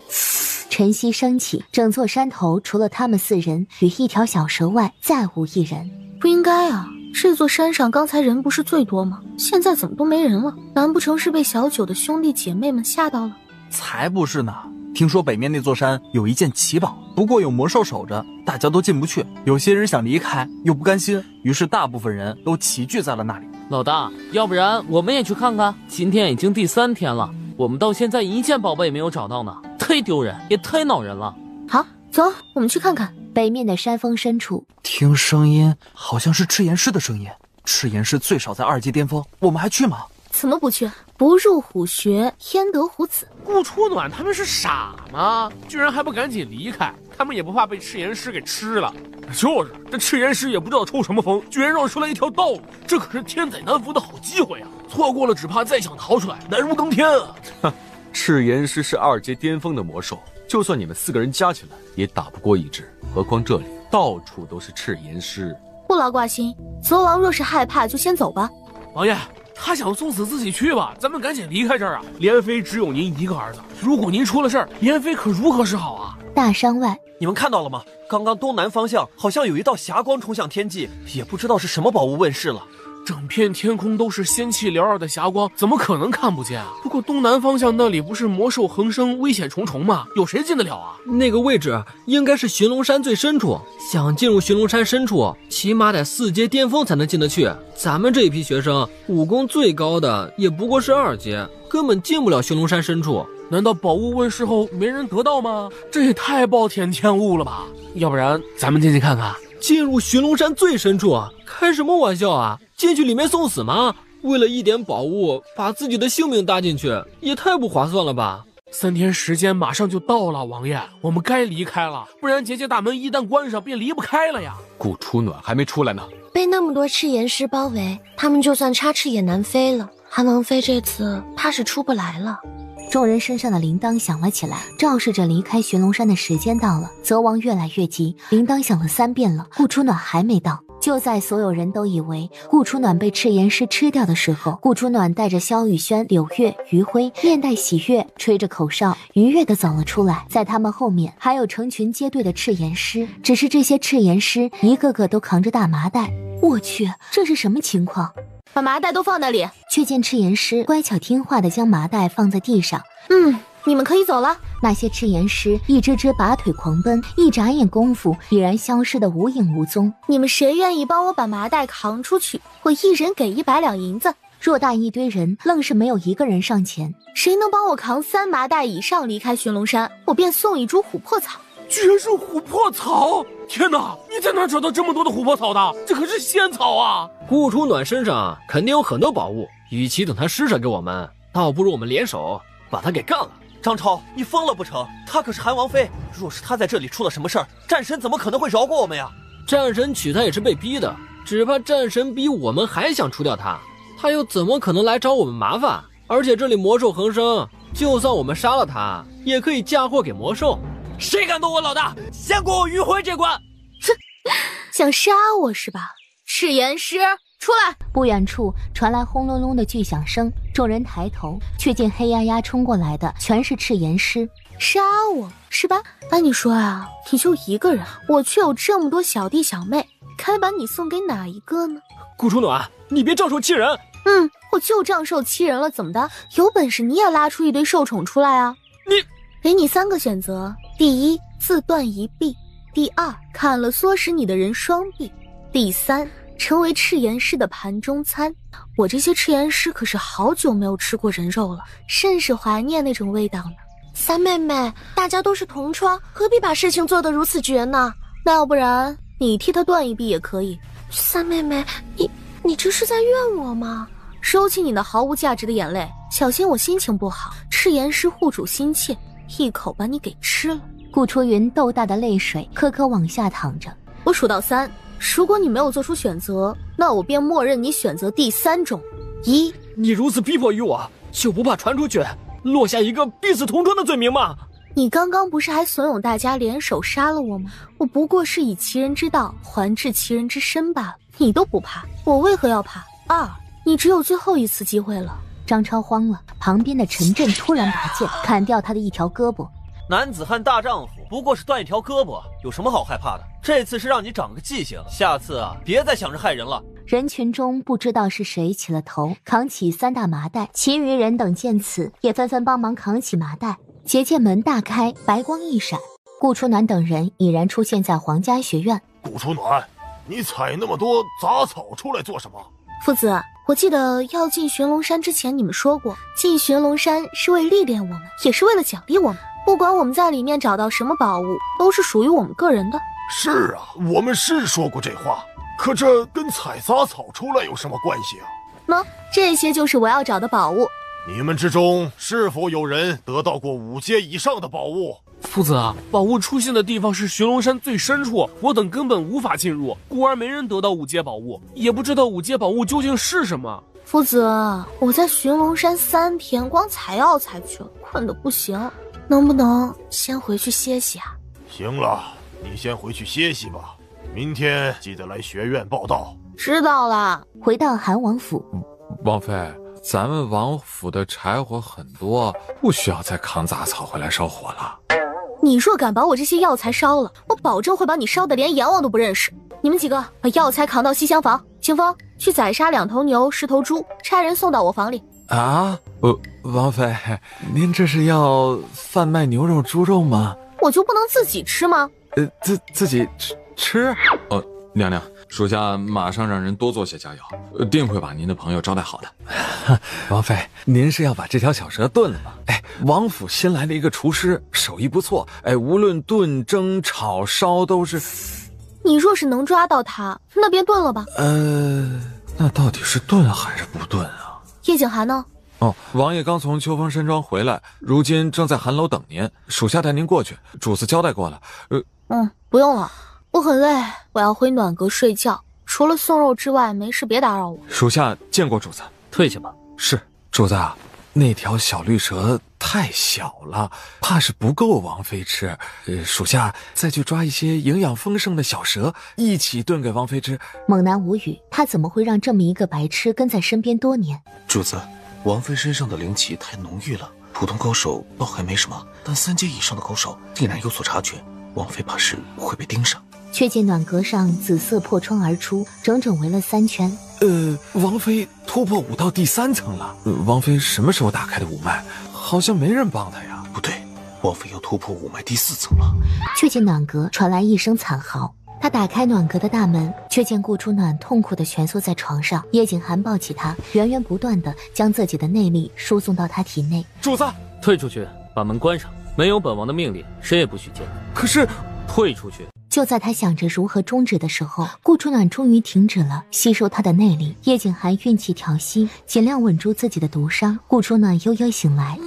晨曦升起，整座山头除了他们4人与1条小蛇外，再无一人。不应该啊，这座山上刚才人不是最多吗？现在怎么都没人了？难不成是被小九的兄弟姐妹们吓到了？才不是呢！听说北面那座山有一件奇宝，不过有魔兽守着，大家都进不去。有些人想离开，又不甘心，于是大部分人都齐聚在了那里。老大，要不然我们也去看看？今天已经第3天了，我们到现在一件宝贝也没有找到呢，忒丢人，也太恼人了。好，走，我们去看看。北面的山峰深处，听声音好像是赤炎师的声音。赤炎师最少在2阶巅峰，我们还去吗？怎么不去？不入虎穴，焉得虎子？顾初暖他们是傻吗？居然还不赶紧离开？他们也不怕被赤炎师给吃了？就是这赤炎师也不知道抽什么风，居然绕出来一条道路，这可是天载难逢的好机会啊！错过了，只怕再想逃出来难如登天啊！哼，赤炎师是2阶巅峰的魔兽，就算你们4个人加起来也打不过1只，何况这里到处都是赤炎师。不劳挂心，泽王若是害怕，就先走吧。王爷。他想送死自己去吧，咱们赶紧离开这儿啊！莲妃只有您一个儿子，如果您出了事儿，莲妃可如何是好啊？大山外，你们看到了吗？刚刚东南方向好像有一道霞光冲向天际，也不知道是什么宝物问世了。整片天空都是仙气缭绕的霞光，怎么可能看不见啊？不过东南方向那里不是魔兽横生，危险重重吗？有谁进得了啊？那个位置应该是寻龙山最深处，想进入寻龙山深处，起码得4阶巅峰才能进得去。咱们这一批学生，武功最高的也不过是2阶，根本进不了寻龙山深处。难道宝物问世后没人得到吗？这也太暴殄天物了吧！要不然咱们进去看看。进入寻龙山最深处，开什么玩笑啊？进去里面送死吗？为了一点宝物，把自己的性命搭进去，也太不划算了吧！3天时间马上就到了，王爷，我们该离开了，不然结界大门一旦关上，便离不开了呀。顾初暖还没出来呢，被那么多赤炎师包围，他们就算插翅也难飞了。韩王妃这次怕是出不来了。众人身上的铃铛响了起来，昭示着离开寻龙山的时间到了。泽王越来越急，铃铛响了3遍了，顾初暖还没到。就在所有人都以为顾初暖被赤炎师吃掉的时候，顾初暖带着萧雨轩、柳月、余晖，面带喜悦，吹着口哨，愉悦地走了出来。在他们后面还有成群结队的赤炎师，只是这些赤炎师一个个都扛着大麻袋。我去，这是什么情况？把麻袋都放那里。却见赤炎师乖巧听话地将麻袋放在地上。你们可以走了。那些赤炎师一只只拔腿狂奔，一眨眼功夫已然消失得无影无踪。你们谁愿意帮我把麻袋扛出去？我一人给100两银子。偌大一堆人，愣是没有一个人上前。谁能帮我扛3麻袋以上离开寻龙山，我便送1株琥珀草。居然是琥珀草！天哪，你在哪找到这么多的琥珀草的？这可是仙草啊！顾初暖身上肯定有很多宝物，与其等他施舍给我们，倒不如我们联手把他给干了。张超，你疯了不成？她可是韩王妃，若是她在这里出了什么事儿，战神怎么可能会饶过我们呀？战神娶她也是被逼的，只怕战神比我们还想除掉她，他又怎么可能来找我们麻烦？而且这里魔兽横生，就算我们杀了他，也可以嫁祸给魔兽。谁敢动我老大，先过我余晖这关！想杀我是吧？赤炎师，出来！不远处传来轰隆隆的巨响声，众人抬头，却见黑压压冲过来的全是赤炎师。杀我是吧？按你说啊，你就一个人，我却有这么多小弟小妹，该把你送给哪一个呢？顾初暖，你别仗势欺人。我就仗势欺人了，怎么的？有本事你也拉出一堆兽宠出来啊！给你3个选择：第1，自断一臂；第2，砍了唆使你的人双臂；第3，成为赤炎师的盘中餐。我这些赤炎师可是好久没有吃过人肉了，甚是怀念那种味道呢。三妹妹，大家都是同窗，何必把事情做得如此绝呢？那要不然你替他断一臂也可以。三妹妹，你这是在怨我吗？收起你那毫无价值的眼泪，小心我心情不好。赤炎师护主心切，一口把你给吃了。顾初云豆大的泪水颗颗往下淌着。我数到3，如果你没有做出选择，那我便默认你选择第3种。1，你如此逼迫于我，就不怕传出去，落下一个必死同窗的罪名吗？你刚刚不是还怂恿大家联手杀了我吗？我不过是以其人之道还治其人之身罢了。你都不怕，我为何要怕？2，你只有最后一次机会了。张超慌了，旁边的陈震突然拔剑砍掉他的一条胳膊。男子汉大丈夫，不过是断一条胳膊，有什么好害怕的？这次是让你长个记性，下次啊，别再想着害人了。人群中不知道是谁起了头，扛起3大麻袋，其余人等见此，也纷纷帮忙扛起麻袋。结界门大开，白光一闪，顾初暖等人已然出现在皇家学院。顾初暖，你采那么多杂草出来做什么？父子，我记得要进寻龙山之前，你们说过，进寻龙山是为历练我们，也是为了奖励我们。不管我们在里面找到什么宝物，都是属于我们个人的。是啊，我们是说过这话，可这跟采杂草出来有什么关系啊？喏，这些就是我要找的宝物。你们之中是否有人得到过5阶以上的宝物？夫子啊，宝物出现的地方是寻龙山最深处，我等根本无法进入，故而没人得到5阶宝物，也不知道5阶宝物究竟是什么。夫子，我在寻龙山3天，光采药材去了，困得不行，能不能先回去歇息啊？行了，你先回去歇息吧，明天记得来学院报到。知道了。回到韩王府，王妃，咱们王府的柴火很多，不需要再扛杂草回来烧火了。你若敢把我这些药材烧了，我保证会把你烧得连阎王都不认识。你们几个把药材扛到西厢房，清风去宰杀2头牛10头猪，差人送到我房里。啊，王妃，您这是要贩卖牛肉、猪肉吗？我就不能自己吃吗？自己吃？娘娘，属下马上让人多做些佳肴，定会把您的朋友招待好的。王妃，您是要把这条小蛇炖了吗？哎，王府新来了一个厨师，手艺不错，哎，无论炖、蒸、炒、烧都是。你若是能抓到他，那便炖了吧。那到底是炖还是不炖啊？叶景寒呢？哦，王爷刚从秋风山庄回来，如今正在寒楼等您，属下带您过去，主子交代过了。不用了，我很累，我要回暖阁睡觉。除了送肉之外，没事别打扰我。属下见过主子，退下吧。是，主子啊，那条小绿蛇太小了，怕是不够王妃吃。属下再去抓一些营养丰盛的小蛇，一起炖给王妃吃。猛男无语，他怎么会让这么一个白痴跟在身边多年？主子，王妃身上的灵气太浓郁了，普通高手倒还没什么，但3阶以上的高手定然有所察觉，王妃怕是会被盯上。却见暖阁上紫色破窗而出，整整围了3圈。王妃突破5到第3层了。王妃什么时候打开的5脉？好像没人帮她呀。不对，王妃要突破5脉第4层了。却见暖阁传来一声惨嚎，他打开暖阁的大门，却见顾初暖痛苦地蜷缩在床上。叶景寒抱起他，源源不断地将自己的内力输送到他体内。主子，退出去，把门关上。没有本王的命令，谁也不许进。可是，退出去。就在他想着如何终止的时候，顾初暖终于停止了吸收他的内力。叶景寒运气调息，尽量稳住自己的毒伤。顾初暖悠悠醒来。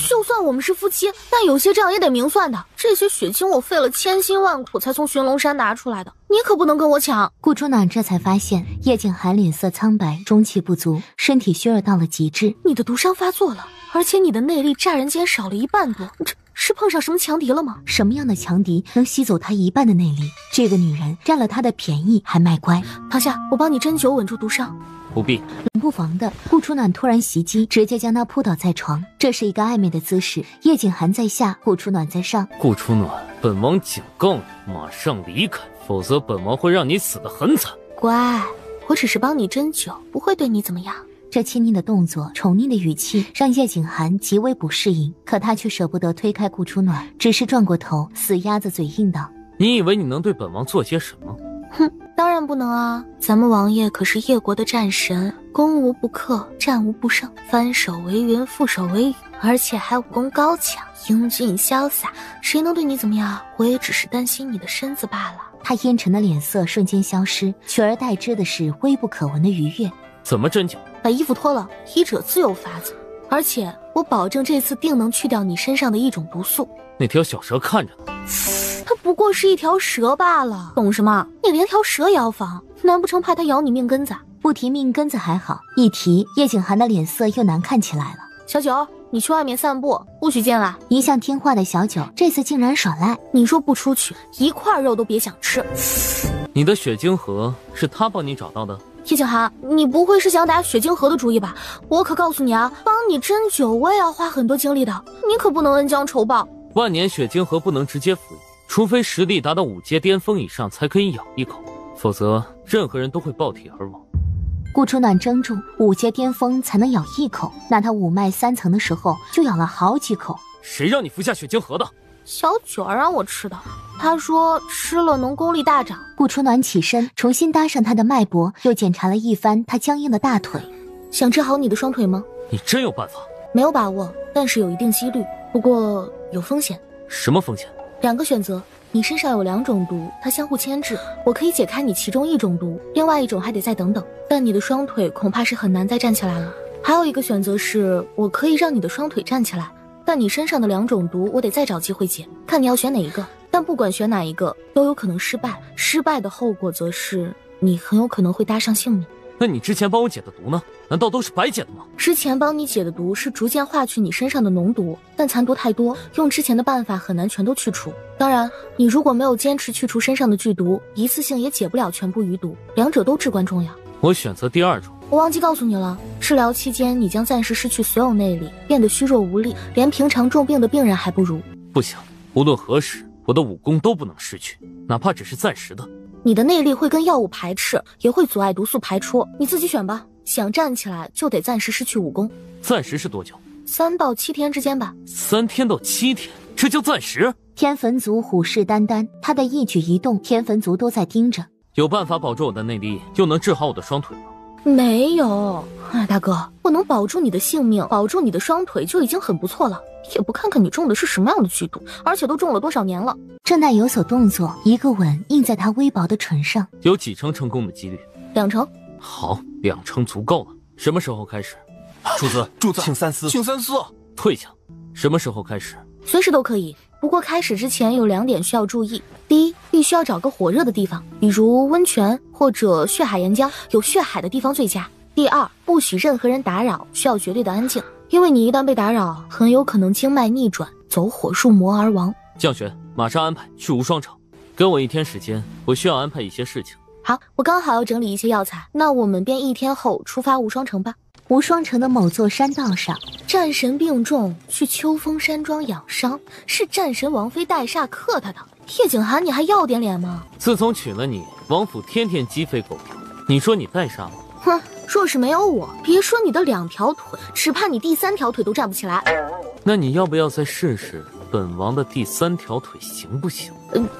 就算我们是夫妻，但有些账也得明算的。这些血清我费了千辛万苦才从寻龙山拿出来的，你可不能跟我抢。顾初暖这才发现叶景寒脸色苍白，中气不足，身体虚弱到了极致。你的毒伤发作了，而且你的内力乍然间少了1半多，这是碰上什么强敌了吗？什么样的强敌能吸走他1半的内力？这个女人占了他的便宜还卖乖。躺下，我帮你针灸稳住毒伤。不必。冷不防的，顾初暖突然袭击，直接将他扑倒在床。这是一个暧昧的姿势，叶景寒在下，顾初暖在上。顾初暖，本王警告你，马上离开，否则本王会让你死得很惨。乖，我只是帮你针灸，不会对你怎么样。这亲昵的动作，宠溺的语气，让叶景寒极为不适应，可他却舍不得推开顾初暖，只是转过头，死鸭子嘴硬道：你以为你能对本王做些什么？哼，当然不能啊！咱们王爷可是叶国的战神，攻无不克，战无不胜，翻手为云，覆手为雨，而且还武功高强，英俊潇洒，谁能对你怎么样？我也只是担心你的身子罢了。他阴沉的脸色瞬间消失，取而代之的是微不可闻的愉悦。怎么针灸？把衣服脱了，医者自有法子。而且我保证这次定能去掉你身上的一种毒素。那条小蛇看着呢，它不过是一条蛇罢了，懂什么？你连条蛇也要防，难不成怕它咬你命根子？不提命根子还好，一提叶景涵的脸色又难看起来了。小九，你去外面散步，不许进来。一向听话的小九这次竟然耍赖，你说不出去，一块肉都别想吃。你的血晶盒是他帮你找到的？叶景涵，你不会是想打血晶盒的主意吧？我可告诉你啊，帮你针灸我也要花很多精力的，你可不能恩将仇报。万年血晶盒不能直接服用，除非实力达到5阶巅峰以上才可以咬一口，否则任何人都会爆体而亡。顾初暖怔住，5阶巅峰才能咬一口，那他5脉3层的时候就咬了好几口。谁让你服下血晶盒的？小九儿让我吃的，他说吃了能功力大涨。顾初暖起身，重新搭上他的脉搏，又检查了一番他僵硬的大腿。想治好你的双腿吗？你真有办法？没有把握，但是有一定几率，不过有风险。什么风险？2个选择，你身上有2种毒，它相互牵制，我可以解开你其中1种毒，另外1种还得再等等，但你的双腿恐怕是很难再站起来了。还有一个选择是，我可以让你的双腿站起来，但你身上的2种毒我得再找机会解，看你要选哪一个。但不管选哪一个都有可能失败，失败的后果则是你很有可能会搭上性命。那你之前帮我解的毒呢？难道都是白解的吗？之前帮你解的毒是逐渐化去你身上的脓毒，但残毒太多，用之前的办法很难全都去除。当然，你如果没有坚持去除身上的剧毒，一次性也解不了全部余毒，2者都至关重要。我选择第2种。我忘记告诉你了，治疗期间你将暂时失去所有内力，变得虚弱无力，连平常重病的病人还不如。不行，无论何时，我的武功都不能失去，哪怕只是暂时的。你的内力会跟药物排斥，也会阻碍毒素排出，你自己选吧。想站起来就得暂时失去武功。暂时是多久？3到7天之间吧。3天到7天，这叫暂时？天坟族虎视眈眈，他的一举一动天坟族都在盯着。有办法保住我的内力，又能治好我的双腿吗？没有。大哥，我能保住你的性命，保住你的双腿就已经很不错了，也不看看你中的是什么样的剧毒，而且都中了多少年了。正待有所动作，一个吻印在他微薄的唇上。有几成成功的几率？2成。好，2成足够了。什么时候开始？主子，请三思，请三思。退下。什么时候开始？随时都可以，不过开始之前有2点需要注意。第一，必须要找个火热的地方，比如温泉或者血海岩浆，有血海的地方最佳。第2，不许任何人打扰，需要绝对的安静，因为你一旦被打扰，很有可能经脉逆转，走火入魔而亡。降玄，马上安排去无双城，给我1天时间，我需要安排一些事情。好，我刚好要整理一些药材，那我们便1天后出发无双城吧。无双城的某座山道上，战神病重，去秋风山庄养伤，是战神王妃带煞克他的。叶景涵，你还要点脸吗？自从娶了你，王府天天鸡飞狗跳，你说你带煞吗？哼，若是没有我，别说你的2条腿，只怕你第3条腿都站不起来。那你要不要再试试本王的第3条腿行不行？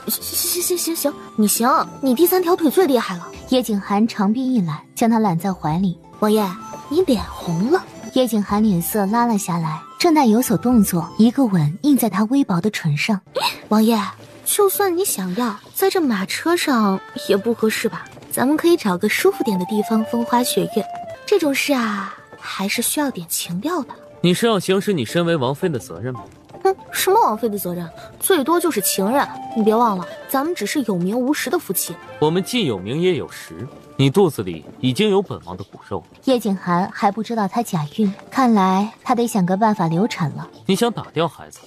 行，你行，你第3条腿最厉害了。叶景涵长臂一揽，将他揽在怀里。王爷，你脸红了。叶景涵脸色拉了下来，正待有所动作，一个吻印在他微薄的唇上。王爷，就算你想要，在这马车上也不合适吧？咱们可以找个舒服点的地方风花雪月。这种事啊，还是需要点情调的。你是要行使你身为王妃的责任吗？什么王妃的责任？最多就是情人。你别忘了，咱们只是有名无实的夫妻。我们既有名也有实。你肚子里已经有本王的骨肉。叶景涵还不知道她假孕，看来他得想个办法流产了。你想打掉孩子？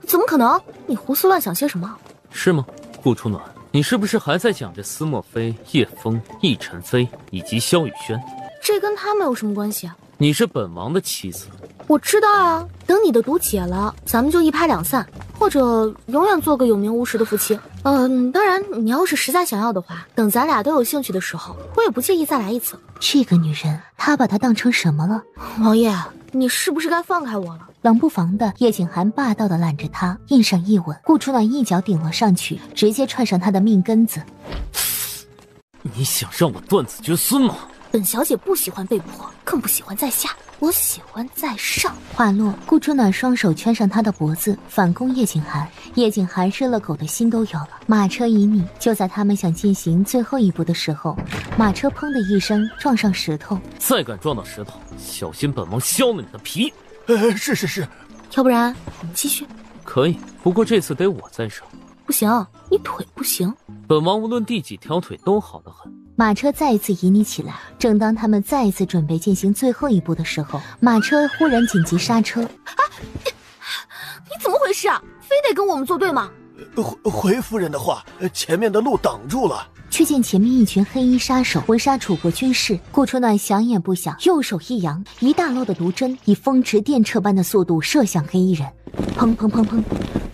怎么可能？你胡思乱想些什么？是吗？顾初暖，你是不是还在讲着司墨妃、叶枫、易晨飞以及萧雨轩？这跟他们有什么关系啊？你是本王的妻子。我知道啊，等你的毒解了，咱们就一拍两散，或者永远做个有名无实的夫妻。当然，你要是实在想要的话，等咱俩都有兴趣的时候，我也不介意再来一次。这个女人，她把她当成什么了？王爷，你是不是该放开我了？冷不防的，叶景涵霸道的揽着她，印上一吻。顾初暖一脚顶了上去，直接踹上她的命根子。你想让我断子绝孙吗？本小姐不喜欢被迫，更不喜欢在下，我喜欢在上。话落，顾初暖双手圈上他的脖子，反攻叶景寒。叶景寒热了狗的心都有了。马车已拟，就在他们想进行最后一步的时候，马车砰的一声撞上石头。再敢撞到石头，小心本王削了你的皮！是，要不然我们继续？可以，不过这次得我在上。不行，你腿不行。本王无论第几条腿都好得很。马车再一次旖旎起来。正当他们再一次准备进行最后一步的时候，马车忽然紧急刹车。你怎么回事啊？非得跟我们作对吗？回夫人的话，前面的路挡住了。却见前面一群黑衣杀手围杀楚国军士。顾初暖想也不想，右手一扬，一大摞的毒针以风驰电掣般的速度射向黑衣人。砰砰砰砰，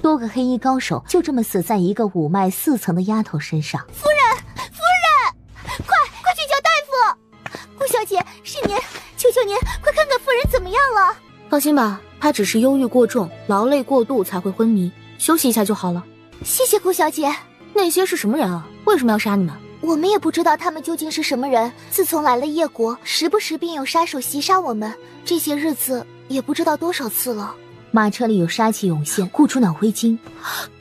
多个黑衣高手就这么死在一个五脉4层的丫头身上。夫人，快去叫大夫！顾小姐，是您，求求您，快看看夫人怎么样了。放心吧，她只是忧郁过重，劳累过度才会昏迷，休息一下就好了。谢谢顾小姐。那些是什么人啊？为什么要杀你们？我们也不知道他们究竟是什么人。自从来了叶国，时不时便有杀手袭杀我们，这些日子也不知道多少次了。马车里有杀气涌现，顾初暖灰惊。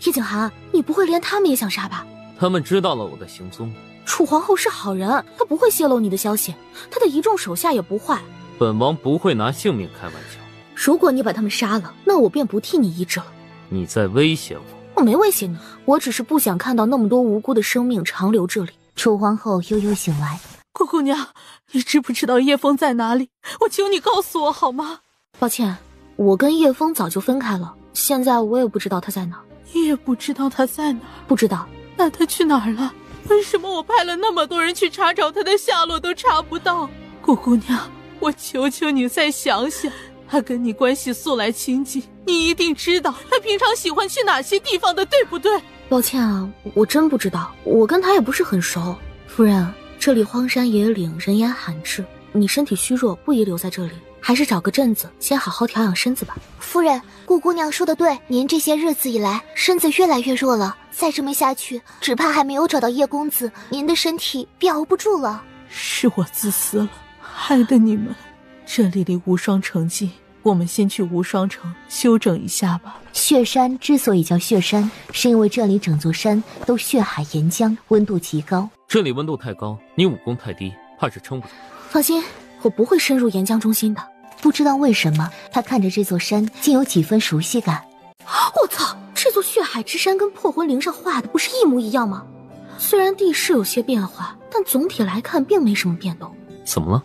叶景寒，你不会连他们也想杀吧？他们知道了我的行踪。楚皇后是好人，她不会泄露你的消息，她的一众手下也不坏。本王不会拿性命开玩笑。如果你把他们杀了，那我便不替你医治了。你在威胁我？我没威胁你，我只是不想看到那么多无辜的生命长留这里。楚皇后悠悠醒来。顾姑娘，你知不知道叶枫在哪里？我求你告诉我好吗？抱歉，我跟叶枫早就分开了，现在我也不知道他在哪。你也不知道他在哪？不知道。那他去哪儿了？为什么我派了那么多人去查找他的下落都查不到？顾姑娘，我求求你再想想，他跟你关系素来亲近，你一定知道他平常喜欢去哪些地方的，对不对？抱歉啊，我真不知道，我跟他也不是很熟。夫人，这里荒山野岭，人烟罕至，你身体虚弱，不宜留在这里，还是找个镇子先好好调养身子吧。夫人，顾姑娘说的对，您这些日子以来身子越来越弱了，再这么下去，只怕还没有找到叶公子，您的身体便熬不住了。是我自私了，害得你们。这里离无双城近，我们先去无双城休整一下吧。血山之所以叫血山，是因为这里整座山都血海岩浆，温度极高。这里温度太高，你武功太低，怕是撑不住。放心，我不会深入岩浆中心的。不知道为什么，他看着这座山竟有几分熟悉感。我操，这座血海之山跟破魂铃上画的不是一模一样吗？虽然地势有些变化，但总体来看并没什么变动。怎么了？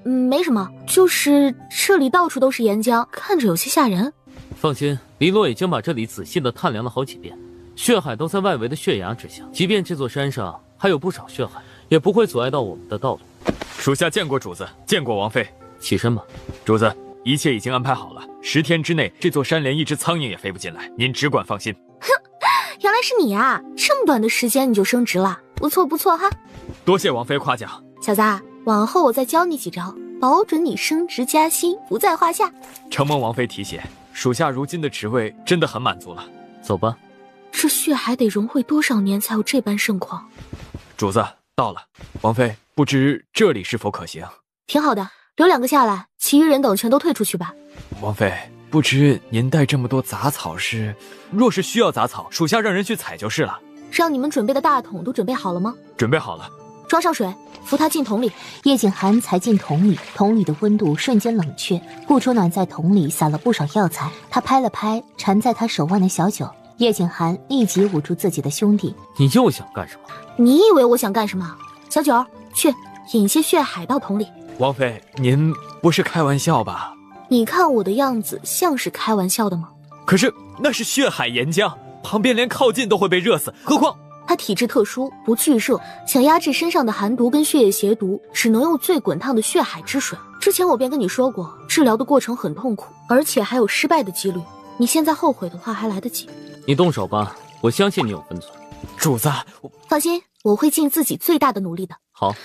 没什么，就是这里到处都是岩浆，看着有些吓人。放心，黎洛已经把这里仔细的探量了好几遍，血海都在外围的血崖之下，即便这座山上还有不少血海，也不会阻碍到我们的道路。属下见过主子，见过王妃。起身吧。主子，一切已经安排好了，10天之内这座山连一只苍蝇也飞不进来，您只管放心。哼，原来是你啊，这么短的时间你就升职了，不错不错哈。多谢王妃夸奖。小子，往后我再教你几招，保准你升职加薪不在话下。承蒙王妃提携，属下如今的职位真的很满足了。走吧。这血海得融汇多少年才有这般盛况？主子到了，王妃不知这里是否可行？挺好的，留2个下来，其余人等全都退出去吧。王妃，不知您带这么多杂草是？若是需要杂草，属下让人去采就是了。让你们准备的大桶都准备好了吗？准备好了。装上水，扶他进桶里。叶景寒才进桶里，桶里的温度瞬间冷却。顾初暖在桶里撒了不少药材，他拍了拍缠在他手腕的小九。叶景寒立即捂住自己的兄弟。你又想干什么？你以为我想干什么？小九，去引些血海到桶里。王妃，您不是开玩笑吧？你看我的样子像是开玩笑的吗？可是那是血海岩浆，旁边连靠近都会被热死，何况他体质特殊，不惧热，想压制身上的寒毒跟血液邪毒，只能用最滚烫的血海之水。之前我便跟你说过，治疗的过程很痛苦，而且还有失败的几率。你现在后悔的话还来得及。你动手吧，我相信你有分寸。主子，放心，我会尽自己最大的努力的。好，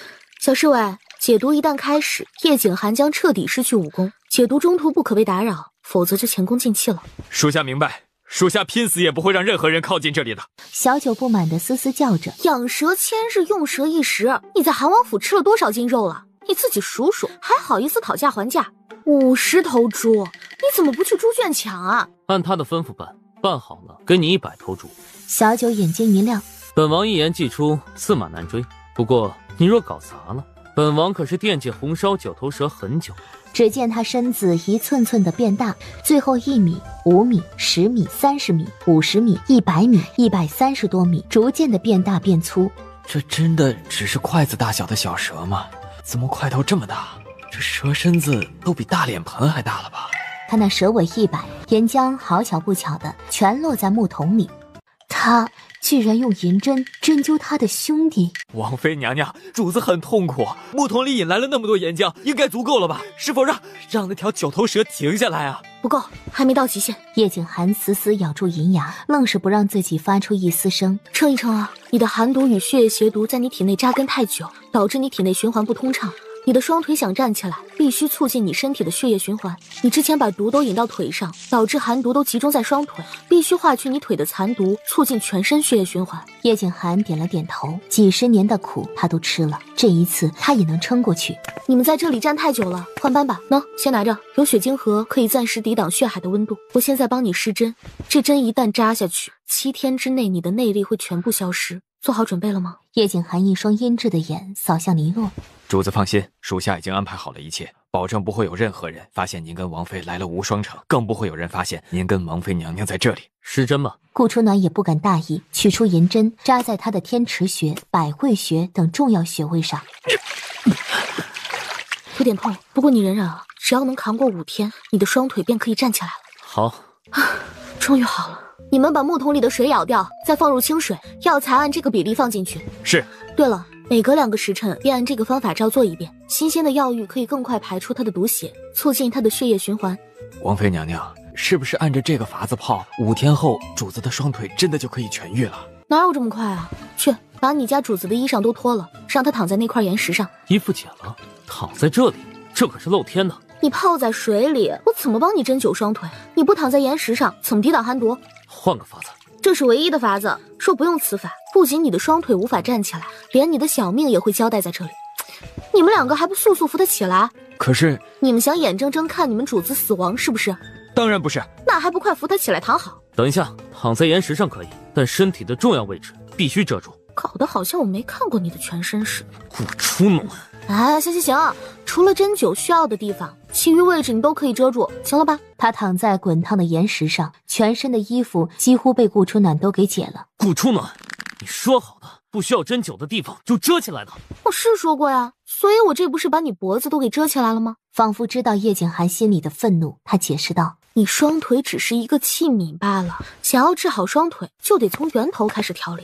小侍卫，解毒一旦开始，叶景寒将彻底失去武功，解毒中途不可被打扰，否则就前功尽弃了。属下明白。属下拼死也不会让任何人靠近这里的。小九不满地嘶嘶叫着：“养蛇千日，用蛇一时。你在韩王府吃了多少斤肉了？你自己数数，还好意思讨价还价？50头猪，你怎么不去猪圈抢啊？”按他的吩咐办，办好了给你100头猪。小九眼睛一亮：“本王一言既出，驷马难追。不过你若搞砸了，本王可是惦记红烧9头蛇很久。”只见他身子一寸寸的变大，最后1米、5米、10米、30米、50米、100米、130多米，逐渐的变大变粗。这真的只是筷子大小的小蛇吗？怎么块头这么大？这蛇身子都比大脸盆还大了吧？他那蛇尾一摆，岩浆好巧不巧的全落在木桶里。他居然用银针针灸他的兄弟。王妃娘娘，主子很痛苦，木桶里引来了那么多岩浆，应该足够了吧？是否让那条9头蛇停下来啊？不够，还没到极限。叶景寒死死咬住银牙，愣是不让自己发出一丝声。称一称啊，你的寒毒与血液邪毒在你体内扎根太久，导致你体内循环不通畅。你的双腿想站起来，必须促进你身体的血液循环。你之前把毒都引到腿上，导致寒毒都集中在双腿，必须化去你腿的残毒，促进全身血液循环。叶景寒点了点头，几10年的苦他都吃了，这一次他也能撑过去。你们在这里站太久了，换班吧。喏，先拿着，有血晶核可以暂时抵挡血海的温度。我现在帮你施针，这针一旦扎下去，7天之内你的内力会全部消失。做好准备了吗？叶景寒一双阴鸷的眼扫向黎洛。主子放心，属下已经安排好了一切，保证不会有任何人发现您跟王妃来了无双城，更不会有人发现您跟王妃娘娘在这里。施针吧。顾初暖也不敢大意，取出银针扎在他的天池穴、百会穴等重要穴位上。有点痛，不过你忍忍啊，只要能扛过5天，你的双腿便可以站起来了。好，终于好了。你们把木桶里的水舀掉，再放入清水，药材按这个比例放进去。是。对了，每隔2个时辰便按这个方法照做一遍。新鲜的药浴可以更快排出它的毒血，促进它的血液循环。王妃娘娘，是不是按着这个法子泡，5天后主子的双腿真的就可以痊愈了？哪有这么快啊？去，把你家主子的衣裳都脱了，让他躺在那块岩石上。衣服解了，躺在这里，这可是露天的。你泡在水里，我怎么帮你针灸双腿？你不躺在岩石上，怎么抵挡寒毒？换个法子。这是唯一的法子，说不用此法，不仅你的双腿无法站起来，连你的小命也会交代在这里。你们2个还不速速扶他起来？可是你们想眼睁睁看你们主子死亡是不是？当然不是。那还不快扶他起来躺好？等一下，躺在岩石上可以，但身体的重要位置必须遮住。搞得好像我没看过你的全身似的。顾初暖。哎，行，除了针灸需要的地方，其余位置你都可以遮住，行了吧？他躺在滚烫的岩石上，全身的衣服几乎被顾初暖都给解了。顾初暖，你说好的不需要针灸的地方就遮起来的。我是说过呀，所以我这不是把你脖子都给遮起来了吗？仿佛知道叶景寒心里的愤怒，他解释道：你双腿只是一个器皿罢了，想要治好双腿，就得从源头开始调理。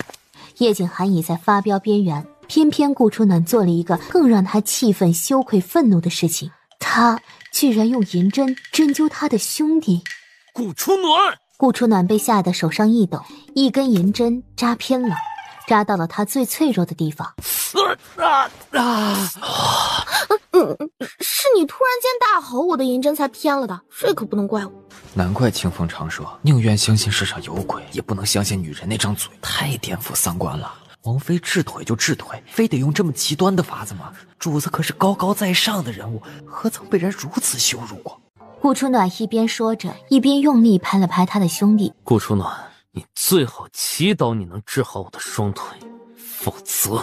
叶景寒已在发飙边缘，偏偏顾初暖做了一个更让他气愤、羞愧、愤怒的事情，他居然用银针针灸他的兄弟。顾初暖，顾初暖被吓得手上一抖，一根银针扎偏了，扎到了他最脆弱的地方。是你突然间大吼，我的银针才偏了的，这可不能怪我。难怪清风常说，宁愿相信世上有鬼，也不能相信女人那张嘴，太颠覆3观了。王妃治腿就治腿，非得用这么极端的法子吗？主子可是高高在上的人物，何曾被人如此羞辱过？顾初暖一边说着，一边用力拍了拍他的兄弟。顾初暖，你最好祈祷你能治好我的双腿，否则……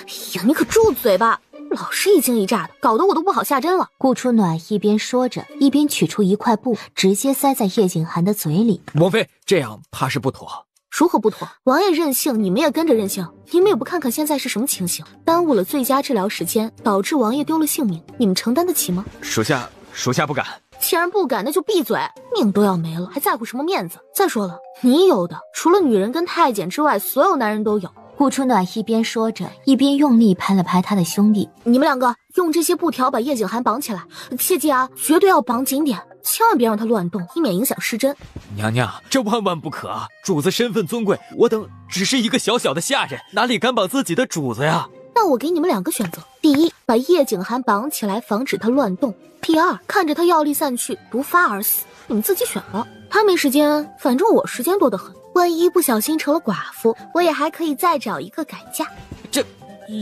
哎呀，你可住嘴吧！老是一惊一乍的，搞得我都不好下针了。顾初暖一边说着，一边取出一块布，直接塞在叶景寒的嘴里。王妃，这样怕是不妥。如何不妥？王爷任性，你们也跟着任性。你们也不看看现在是什么情形，耽误了最佳治疗时间，导致王爷丢了性命，你们承担得起吗？属下不敢。既然不敢，那就闭嘴！命都要没了，还在乎什么面子？再说了，你有的除了女人跟太监之外，所有男人都有。顾初暖一边说着，一边用力拍了拍他的兄弟。你们2个用这些布条把叶景寒绑起来，切记啊，绝对要绑紧点，千万别让他乱动，以免影响施针。娘娘，这万万不可啊！主子身份尊贵，我等只是一个小小的下人，哪里敢绑自己的主子呀？那我给你们2个选择：第一，把叶景寒绑起来，防止他乱动；第二，看着他药力散去，毒发而死。你们自己选吧。他没时间，反正我时间多得很。万一不小心成了寡妇，我也还可以再找一个改嫁。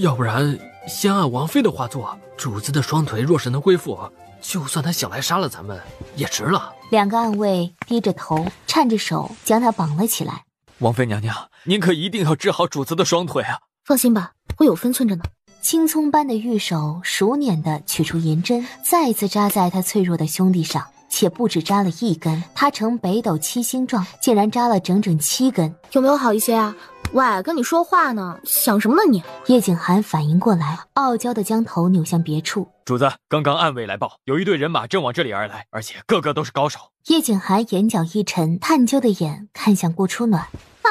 要不然先按王妃的话做，主子的双腿若是能恢复，就算他想来杀了咱们，也值了。2个暗卫低着头，颤着手将他绑了起来。王妃娘娘，您可一定要治好主子的双腿啊！放心吧，我有分寸着呢。青葱般的玉手熟练地取出银针，再次扎在他脆弱的兄弟上，且不止扎了1根，他呈北斗七星状，竟然扎了整整7根。有没有好一些啊？喂，跟你说话呢，想什么呢你？叶景寒反应过来，傲娇地将头扭向别处。主子，刚刚暗卫来报，有一队人马正往这里而来，而且个个都是高手。叶景寒眼角一沉，探究的眼看向顾初暖。啊，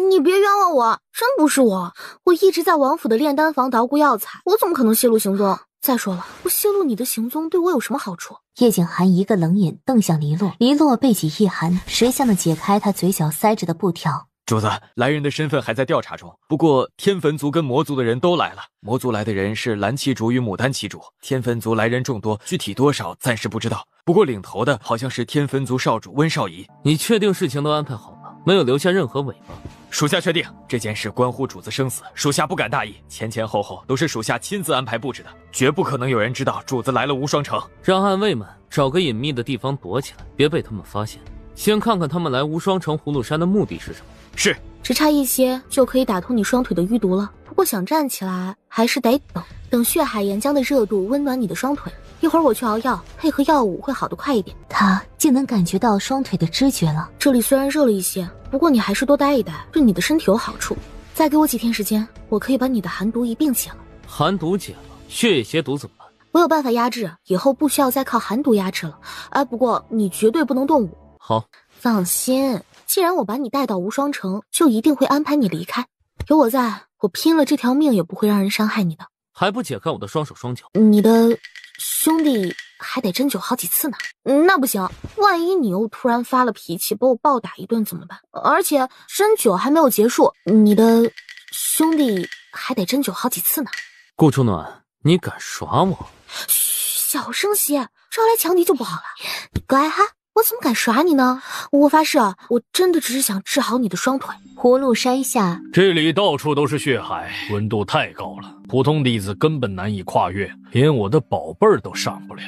你别冤枉我，真不是我，我一直在王府的炼丹房捣鼓药材，我怎么可能泄露行踪？再说了，我泄露你的行踪对我有什么好处？叶景寒一个冷眼瞪向黎洛，黎洛背脊一寒，识相地解开他嘴角塞着的布条。主子，来人的身份还在调查中，不过天坟族跟魔族的人都来了。魔族来的人是蓝旗主与牡丹旗主，天坟族来人众多，具体多少暂时不知道。不过领头的好像是天坟族少主温少仪。你确定事情都安排好了，没有留下任何尾巴？属下确定，这件事关乎主子生死，属下不敢大意，前前后后都是属下亲自安排布置的，绝不可能有人知道主子来了无双城。让暗卫们找个隐秘的地方躲起来，别被他们发现。先看看他们来无双城葫芦山的目的是什么。是，只差一些就可以打通你双腿的淤毒了。不过想站起来，还是得等血海岩浆的热度温暖你的双腿。一会儿我去熬药，配合药物会好得快一点。他竟能感觉到双腿的知觉了。这里虽然热了一些，不过你还是多待一待，对你的身体有好处。再给我几天时间，我可以把你的寒毒一并解了。寒毒解了，血液邪毒怎么办？我有办法压制，以后不需要再靠寒毒压制了。哎，不过你绝对不能动武。好，放心，既然我把你带到无双城，就一定会安排你离开。有我在，我拼了这条命也不会让人伤害你的。还不解开我的双手双脚？你的兄弟还得针灸好几次呢。那不行，万一你又突然发了脾气，把我暴打一顿怎么办？而且针灸还没有结束，你的兄弟还得针灸好几次呢。顾初暖，你敢耍我？嘘，小声些，招来强敌就不好了。你乖哈。我怎么敢耍你呢？我发誓啊，我真的只是想治好你的双腿。葫芦山下，这里到处都是血海，温度太高了，普通弟子根本难以跨越，连我的宝贝儿都上不了。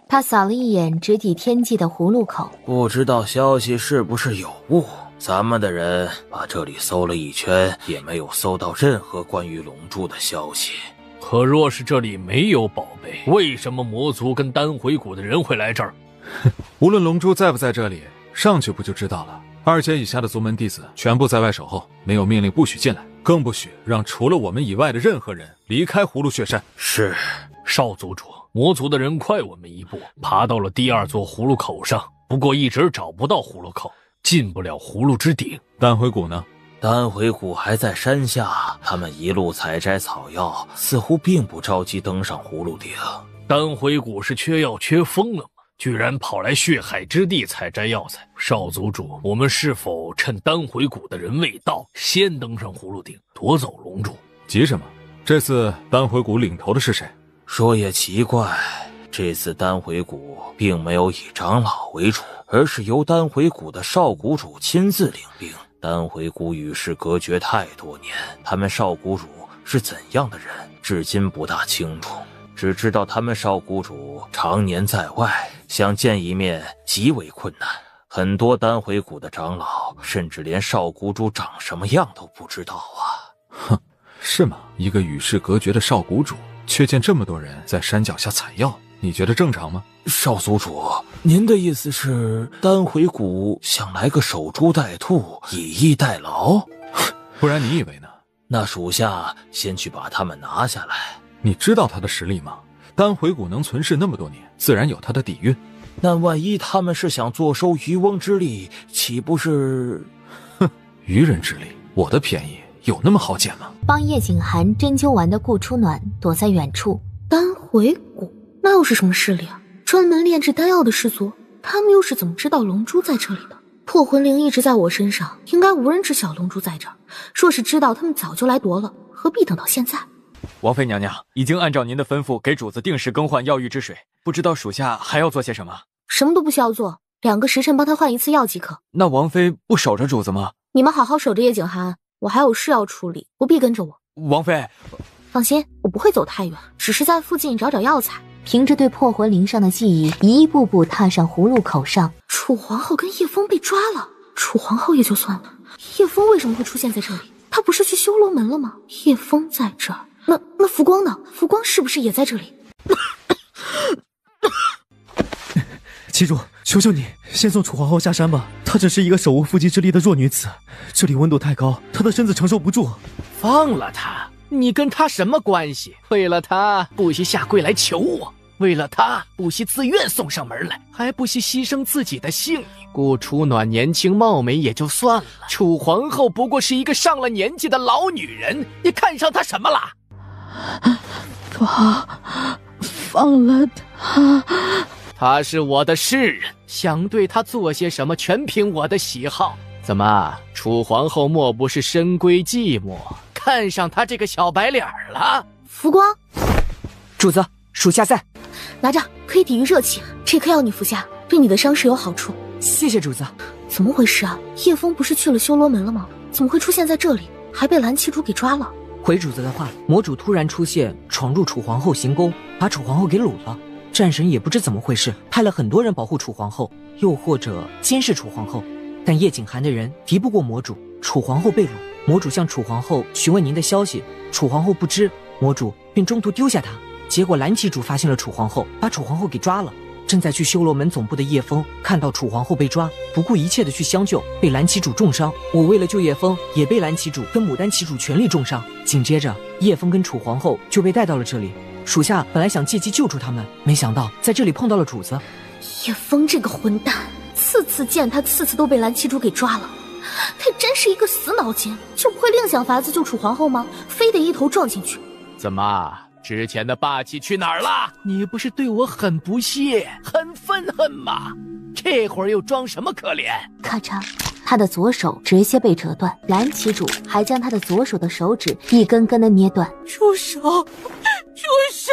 他扫了一眼直抵天际的葫芦口，不知道消息是不是有误。咱们的人把这里搜了一圈，也没有搜到任何关于龙珠的消息。可若是这里没有宝贝，为什么魔族跟丹回谷的人会来这儿？无论龙珠在不在这里，上去不就知道了。2阶以下的族门弟子全部在外守候，没有命令不许进来，更不许让除了我们以外的任何人离开葫芦血山。是，少族主，魔族的人快我们一步，爬到了第2座葫芦口上，不过一直找不到葫芦口，进不了葫芦之顶。丹回谷呢？丹回谷还在山下，他们一路采摘草药，似乎并不着急登上葫芦顶。丹回谷是缺药缺疯了吗？居然跑来血海之地采摘药材，少族主，我们是否趁丹回谷的人未到，先登上葫芦顶，夺走龙珠？急什么？这次丹回谷领头的是谁？说也奇怪，这次丹回谷并没有以长老为主，而是由丹回谷的少谷主亲自领兵。丹回谷与世隔绝太多年，他们少谷主是怎样的人，至今不大清楚。只知道他们少谷主常年在外，想见一面极为困难。很多丹回谷的长老甚至连少谷主长什么样都不知道啊！哼，是吗？一个与世隔绝的少谷主，却见这么多人在山脚下采药，你觉得正常吗？少族主，您的意思是丹回谷想来个守株待兔，以逸待劳？不然你以为呢？那属下先去把他们拿下来。你知道他的实力吗？丹回谷能存世那么多年，自然有他的底蕴。那万一他们是想坐收渔翁之利，岂不是……哼，渔人之利，我的便宜有那么好捡吗？帮叶景寒针灸完的顾初暖躲在远处。丹回谷那又是什么势力啊？专门炼制丹药的氏族，他们又是怎么知道龙珠在这里的？破魂灵一直在我身上，应该无人知晓龙珠在这儿。若是知道，他们早就来夺了，何必等到现在？王妃娘娘已经按照您的吩咐给主子定时更换药浴之水，不知道属下还要做些什么？什么都不需要做， 2个时辰帮他换一次药即可。那王妃不守着主子吗？你们好好守着叶景寒，我还有事要处理，不必跟着我。王妃，放心，我不会走太远，只是在附近找找药材。凭着对破魂铃上的记忆，一步步踏上葫芦口上。楚皇后跟叶枫被抓了，楚皇后也就算了，叶枫为什么会出现在这里？她不是去修罗门了吗？叶枫在这儿，那浮光呢？浮光是不是也在这里？旗主，求求你，先送楚皇后下山吧。她只是一个手无缚鸡之力的弱女子，这里温度太高，她的身子承受不住。放了她，你跟她什么关系？为了她，不惜下跪来求我；为了她，不惜自愿送上门来，还不惜牺牲自己的性命。顾楚暖年轻貌美也就算了，楚皇后不过是一个上了年纪的老女人，你看上她什么了？放了她。他是我的世人，想对他做些什么，全凭我的喜好。怎么，楚皇后莫不是深闺寂寞，看上他这个小白脸了？浮光，主子，属下在。拿着，可以抵御热气，这颗药你服下，对你的伤势有好处。谢谢主子。怎么回事啊？叶枫不是去了修罗门了吗？怎么会出现在这里？还被蓝旗主给抓了？回主子的话，魔主突然出现，闯入楚皇后行宫，把楚皇后给掳了。战神也不知怎么回事，派了很多人保护楚皇后，又或者监视楚皇后。但叶景寒的人敌不过魔主，楚皇后被掳，魔主向楚皇后询问您的消息，楚皇后不知，魔主便中途丢下她。结果蓝旗主发现了楚皇后，把楚皇后给抓了。正在去修罗门总部的叶枫看到楚皇后被抓，不顾一切的去相救，被蓝旗主重伤。我为了救叶枫，也被蓝旗主跟牡丹旗主全力重伤。紧接着，叶枫跟楚皇后就被带到了这里。属下本来想借机救出他们，没想到在这里碰到了主子。叶枫这个混蛋，次次见他，次次都被蓝旗主给抓了。他真是一个死脑筋，就不会另想法子救楚皇后吗？非得一头撞进去。怎么，之前的霸气去哪儿了？你不是对我很不屑、很愤恨吗？这会儿又装什么可怜？咔嚓，他的左手直接被折断，蓝旗主还将他的左手的手指一根根的捏断。住手！住手！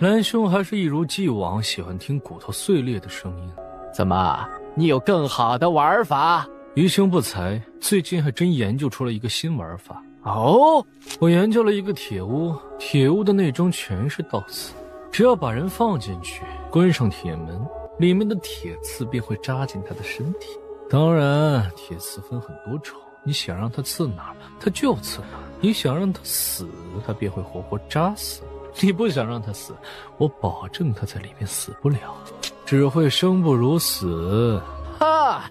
蓝兄还是一如既往喜欢听骨头碎裂的声音。怎么，你有更好的玩法？余兄不才，最近还真研究出了一个新玩法。哦，我研究了一个铁屋，铁屋的内中全是倒刺，只要把人放进去，关上铁门，里面的铁刺便会扎进他的身体。当然，铁刺分很多种，你想让他刺哪儿，他就刺哪儿；你想让他死，他便会活活扎死；你不想让他死，我保证他在里面死不了，只会生不如死。哈，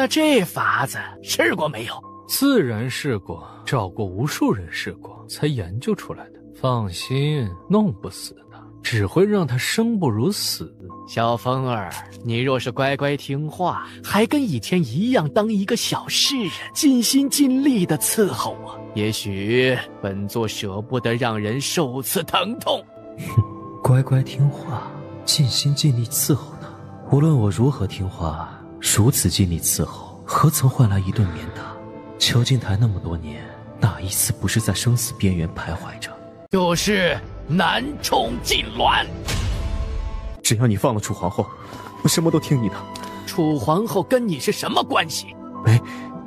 这法子试过没有？自然试过，找过无数人试过，才研究出来的。放心，弄不死他，只会让他生不如死。小风儿，你若是乖乖听话，还跟以前一样当一个小世人，尽心尽力的伺候我，也许本座舍不得让人受此疼痛。乖乖听话，尽心尽力伺候他。无论我如何听话，如此尽力伺候，何曾换来一顿免打？囚禁台那么多年，哪一次不是在生死边缘徘徊着？就是男宠禁卵。只要你放了楚皇后，我什么都听你的。楚皇后跟你是什么关系？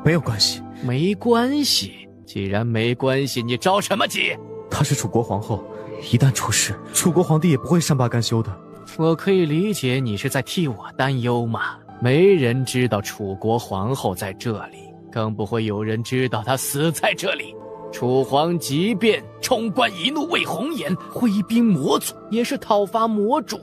没有关系。没关系？既然没关系，你着什么急？她是楚国皇后，一旦出事，楚国皇帝也不会善罢甘休的。我可以理解你是在替我担忧嘛。没人知道楚国皇后在这里，更不会有人知道她死在这里。楚皇即便冲冠一怒为红颜，挥兵魔族，也是讨伐魔主，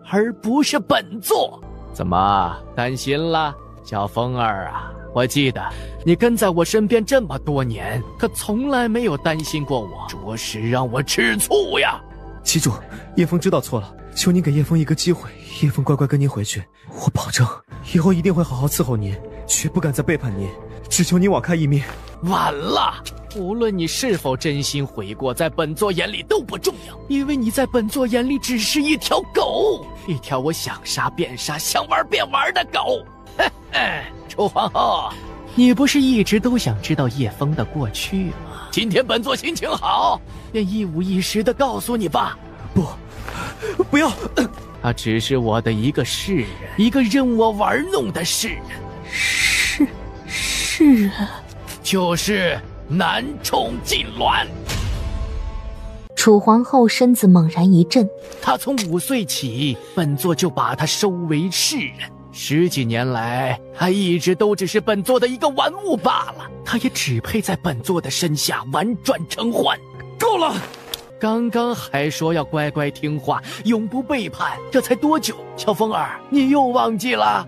而不是本座。怎么担心了，小风儿啊？我记得你跟在我身边这么多年，可从来没有担心过我，着实让我吃醋呀。旗主，叶枫知道错了，求您给叶枫一个机会，叶枫乖乖跟您回去，我保证以后一定会好好伺候您，绝不敢再背叛您，只求您网开一面。晚了，无论你是否真心悔过，在本座眼里都不重要，因为你在本座眼里只是一条狗，一条我想杀便杀，想玩便玩的狗。楚皇后，你不是一直都想知道叶枫的过去吗？今天本座心情好，便一五一十的告诉你吧。不要！他只是我的一个世人，一个任我玩弄的世人。世人，就是男宠禁卵。楚皇后身子猛然一震，她从5岁起，本座就把她收为世人。10几年来，她一直都只是本座的一个玩物罢了。她也只配在本座的身下婉转承欢。够了！刚刚还说要乖乖听话，永不背叛，这才多久？小风儿，你又忘记了？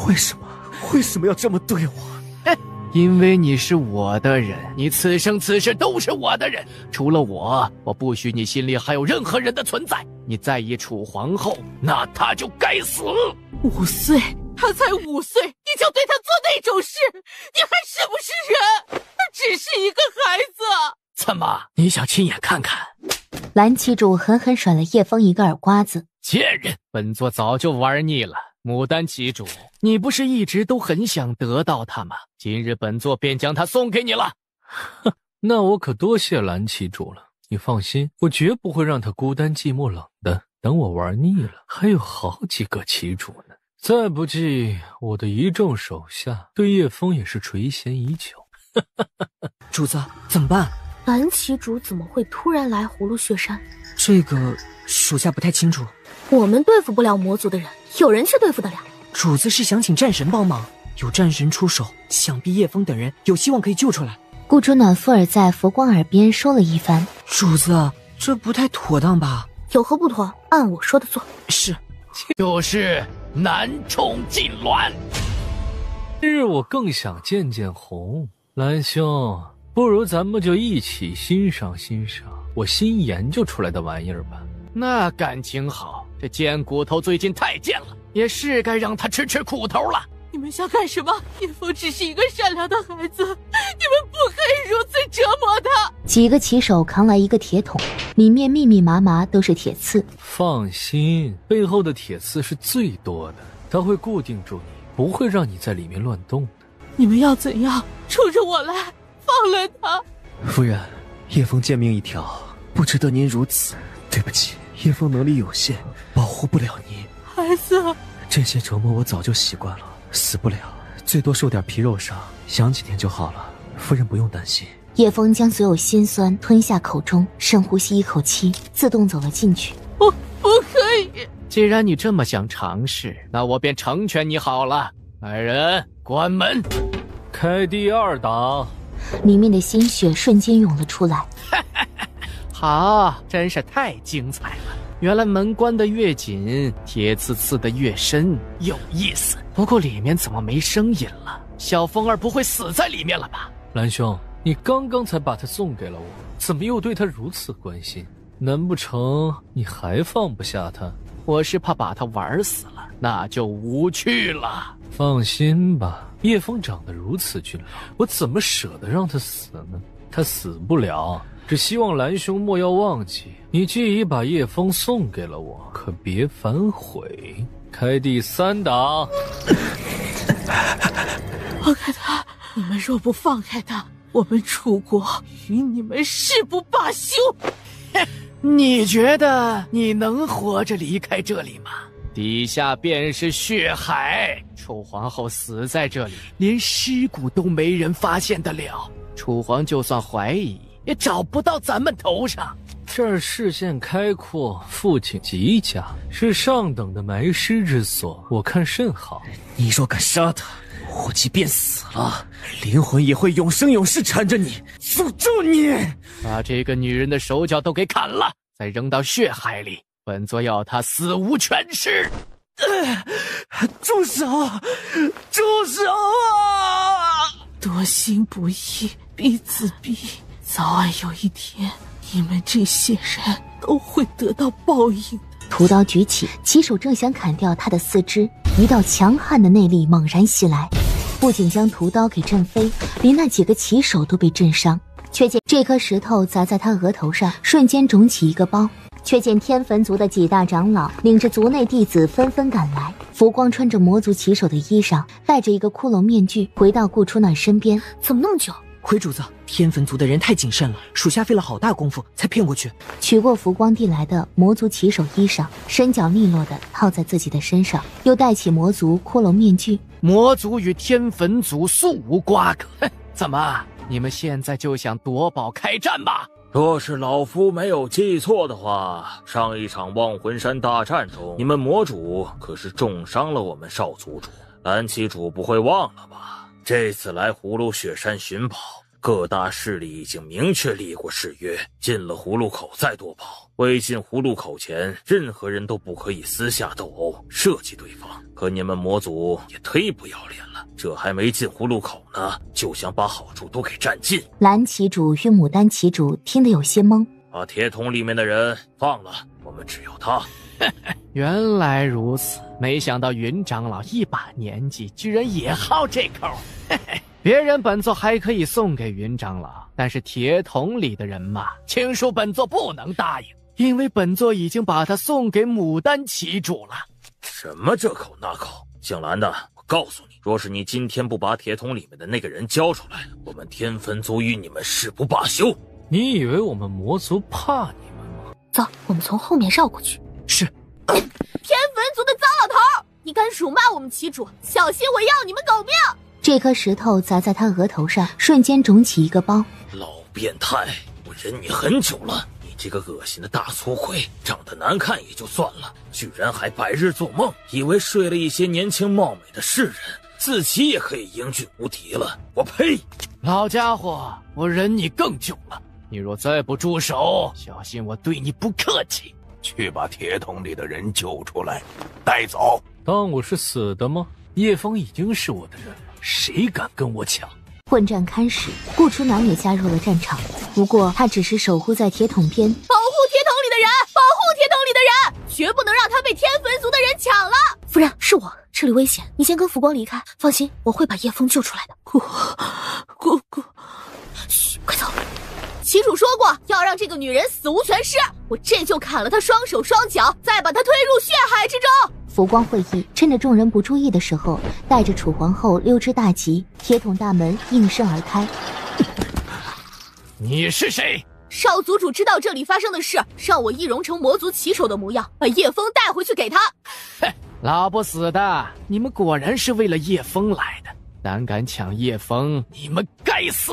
为什么要这么对我？因为你是我的人，你此生此世都是我的人。除了我不许你心里还有任何人的存在。你在意楚皇后，那她就该死。5岁，他才5岁，你就对他做那种事，你还是不是人？他只是一个孩子。怎么，你想亲眼看看？蓝旗主狠狠甩了叶枫一个耳刮子。贱人，本座早就玩腻了。牡丹旗主，你不是一直都很想得到他吗？今日本座便将他送给你了。哼，那我可多谢蓝旗主了。你放心，我绝不会让他孤单寂寞冷的。等我玩腻了，还有好几个旗主呢。再不济，我的一众手下对叶枫也是垂涎已久。主子，怎么办？蓝旗主怎么会突然来葫芦雪山？这个属下不太清楚。我们对付不了魔族的人，有人却对付得了。主子是想请战神帮忙，有战神出手，想必叶枫等人有希望可以救出来。顾主暖附耳在佛光耳边说了一番。主子，这不太妥当吧？有何不妥？按我说的做。是，就是男宠禁卵。今日我更想见见红，蓝兄，不如咱们就一起欣赏欣赏我新研究出来的玩意儿吧。那感情好，这贱骨头最近太贱了，也是该让他吃吃苦头了。你们想干什么？叶枫只是一个善良的孩子，你们不可以如此折磨他。几个骑手扛来一个铁桶，里面密密麻麻都是铁刺。放心，背后的铁刺是最多的，它会固定住你，不会让你在里面乱动的。你们要怎样？冲着我来，放了他。夫人，叶枫贱命一条，不值得您如此。对不起，叶枫能力有限，保护不了您。孩子，这些折磨我早就习惯了，死不了，最多受点皮肉伤，养几天就好了。夫人不用担心。叶枫将所有辛酸吞下口中，深呼吸一口气，自动走了进去。不可以！既然你这么想尝试，那我便成全你好了。来人，关门！开第2档。里面的鲜血瞬间涌了出来。好，真是太精彩了！原来门关得越紧，铁刺刺得越深，有意思。不过里面怎么没声音了？小风儿不会死在里面了吧？蓝兄，你刚刚才把他送给了我，怎么又对他如此关心？难不成你还放不下他？我是怕把他玩死了，那就无趣了。放心吧，叶枫长得如此俊朗，我怎么舍得让他死呢？他死不了，只希望蓝兄莫要忘记，你既已把叶枫送给了我，可别反悔。开第3档。放开他！你们若不放开他，我们楚国与你们誓不罢休。你觉得你能活着离开这里吗？底下便是血海，楚皇后死在这里，连尸骨都没人发现得了。楚皇就算怀疑，也找不到咱们头上。这儿视线开阔，富景极佳，是上等的埋尸之所，我看甚好。你若敢杀他，我即便死了，灵魂也会永生永世缠着你，诅咒你！把这个女人的手脚都给砍了，再扔到血海里，本座要她死无全尸。住手！住手啊！多行不义必自毙，早晚有一天，你们这些人都会得到报应的。屠刀举起，骑手正想砍掉他的4肢，一道强悍的内力猛然袭来，不仅将屠刀给震飞，连那几个骑手都被震伤。却见这颗石头砸在他额头上，瞬间肿起一个包。却见天坟族的几大长老领着族内弟子纷纷赶来，浮光穿着魔族骑手的衣裳，戴着一个骷髅面具，回到顾初暖身边。怎么那么久？回主子，天坟族的人太谨慎了，属下费了好大功夫才骗过去。取过浮光递来的魔族骑手衣裳，身脚利落的套在自己的身上，又戴起魔族骷髅面具。魔族与天坟族素无瓜葛，怎么，你们现在就想夺宝开战吧？若是老夫没有记错的话，上一场忘魂山大战中，你们魔主可是重伤了我们少族主。蓝旗主不会忘了吧？这次来葫芦雪山寻宝，各大势力已经明确立过誓约，进了葫芦口再夺宝。未进葫芦口前，任何人都不可以私下斗殴，射击对方。可你们魔族也忒不要脸了，这还没进葫芦口呢，就想把好处都给占尽。蓝旗主与牡丹旗主听得有些懵。把铁桶里面的人放了，我们只要他。原来如此，没想到云长老一把年纪居然也好这口。别人本座还可以送给云长老，但是铁桶里的人嘛，青叔本座不能答应，因为本座已经把他送给牡丹旗主了。什么这口那口？姓蓝的，我告诉你，若是你今天不把铁桶里面的那个人交出来，我们天坟族与你们誓不罢休。你以为我们魔族怕你们吗？走，我们从后面绕过去。是。天坟族的糟老头，你敢辱骂我们旗主，小心我要你们狗命！这颗石头砸在他额头上，瞬间肿起一个包。老变态，我忍你很久了，你这个恶心的大粗鬼，长得难看也就算了，居然还白日做梦，以为睡了一些年轻貌美的世人，自己也可以英俊无敌了。我呸！老家伙，我忍你更久了，你若再不住手，小心我对你不客气。去把铁桶里的人救出来，带走。当我是死的吗？叶枫已经是我的人了，谁敢跟我抢？混战开始，顾初暖也加入了战场，不过他只是守护在铁桶边，保护铁桶里的人，保护铁桶里的人，绝不能让他被天坟族的人抢了。夫人，是我，这里危险，你先跟浮光离开。放心，我会把叶枫救出来的。姑，嘘，快走。旗主说过要让这个女人死无全尸，我这就砍了她双手双脚，再把她推入血海之中。浮光会意，趁着众人不注意的时候，带着楚皇后溜之大吉，铁桶大门应声而开。你是谁？少族主知道这里发生的事，让我易容成魔族骑手的模样，把叶枫带回去给他。老不死的，你们果然是为了叶枫来的，胆敢抢叶枫，你们该死！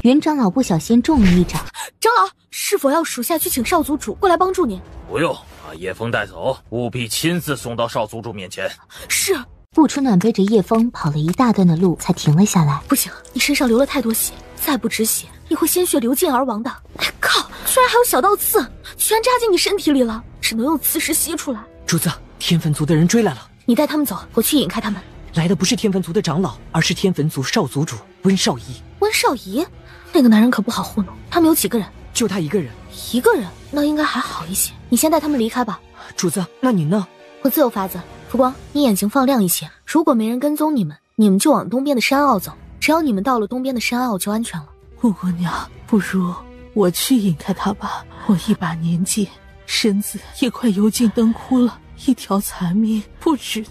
云长老不小心中了一掌。长老，是否要属下去请少族主过来帮助您？不用，把叶枫带走，务必亲自送到少族主面前。是。顾初暖背着叶枫跑了一大段的路，才停了下来。不行，你身上流了太多血，再不止血，你会鲜血流尽而亡的。哎靠，居然还有小倒刺，居然扎进你身体里了，只能用磁石吸出来。主子，天坟族的人追来了，你带他们走，我去引开他们。来的不是天坟族的长老，而是天坟族少族主温少仪。温少仪，那个男人可不好糊弄。他们有几个人？就他一个人。一个人，那应该还好一些。你先带他们离开吧。主子，那您呢？我自有法子。浮光，你眼睛放亮一些。如果没人跟踪你们，你们就往东边的山坳走。只要你们到了东边的山坳，就安全了。顾姑娘，不如我去引开他吧。我一把年纪，身子也快油尽灯枯了，一条残命不值。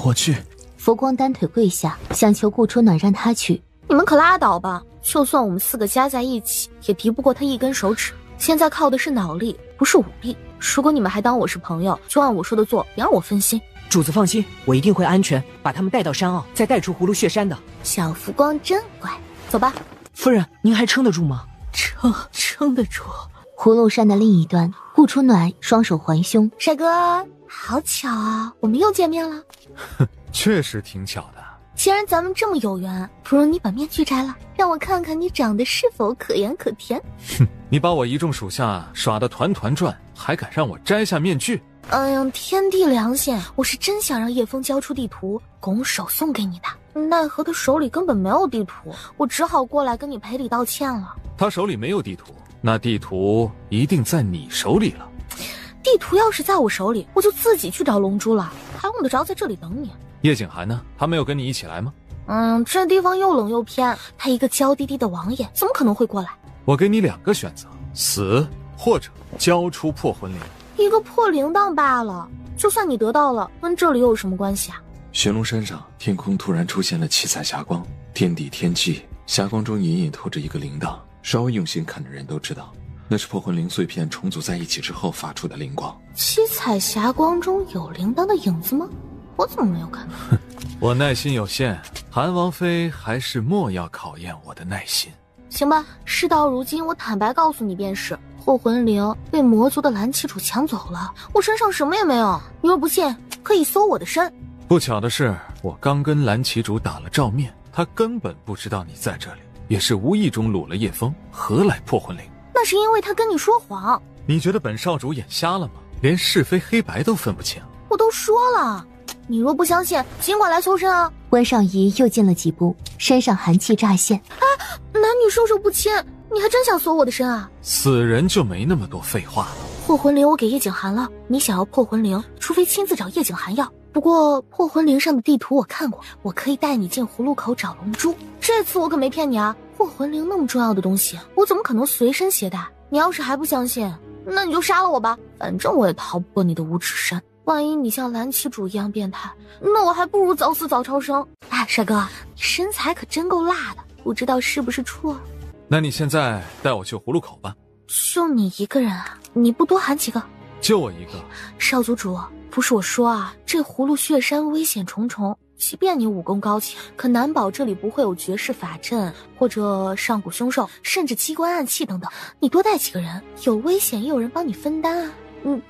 我去。浮光单腿跪下，想求顾初暖让他去。你们可拉倒吧！就算我们4个加在一起，也敌不过他一根手指。现在靠的是脑力，不是武力。如果你们还当我是朋友，就按我说的做，别让我分心。主子放心，我一定会安全把他们带到山坳，再带出葫芦血山的。小浮光真乖，走吧。夫人，您还撑得住吗？撑得住。葫芦山的另一端，顾初暖双手环胸。帅哥，好巧啊，我们又见面了。确实挺巧的。既然咱们这么有缘，不如你把面具摘了，让我看看你长得是否可盐可甜。哼，你把我一众属下耍得团团转，还敢让我摘下面具？哎呀，天地良心，我是真想让叶枫交出地图，拱手送给你的。奈何他手里根本没有地图，我只好过来跟你赔礼道歉了。他手里没有地图，那地图一定在你手里了。地图要是在我手里，我就自己去找龙珠了，还用得着在这里等你？叶景寒呢？他没有跟你一起来吗？这地方又冷又偏，他一个娇滴滴的王爷，怎么可能会过来？我给你2个选择，死或者交出破魂铃。一个破铃铛罢了，就算你得到了，跟这里又有什么关系啊？玄龙山上天空突然出现了七彩霞光，天地天际，霞光中隐隐透着一个铃铛，稍微用心看的人都知道，那是破魂灵碎片重组在一起之后发出的灵光。七彩霞光中有铃铛的影子吗？我怎么没有看到？我耐心有限，韩王妃还是莫要考验我的耐心。行吧，事到如今，我坦白告诉你便是，破魂灵被魔族的蓝旗主抢走了，我身上什么也没有。你若不信，可以搜我的身。不巧的是，我刚跟蓝旗主打了照面，他根本不知道你在这里，也是无意中掳了叶枫，何来破魂灵？那是因为他跟你说谎。你觉得本少主眼瞎了吗？连是非黑白都分不清？我都说了，你若不相信，尽管来搜身啊！温少仪又进了几步，身上寒气乍现。啊，男女授受不亲，你还真想搜我的身啊？死人就没那么多废话了。破魂灵我给叶景寒了，你想要破魂灵，除非亲自找叶景寒要。不过破魂灵上的地图我看过，我可以带你进葫芦口找龙珠。这次我可没骗你啊！破魂灵那么重要的东西，我怎么可能随身携带？你要是还不相信，那你就杀了我吧，反正我也逃不过你的无指山。万一你像蓝旗主一样变态，那我还不如早死早超生。哎，帅哥，你身材可真够辣的，不知道是不是处啊？那你现在带我去葫芦口吧。就你一个人啊？你不多喊几个？就我一个。少族主，不是我说啊，这葫芦血山危险重重，即便你武功高强，可难保这里不会有绝世法阵或者上古凶兽，甚至机关暗器等等。你多带几个人，有危险也有人帮你分担啊。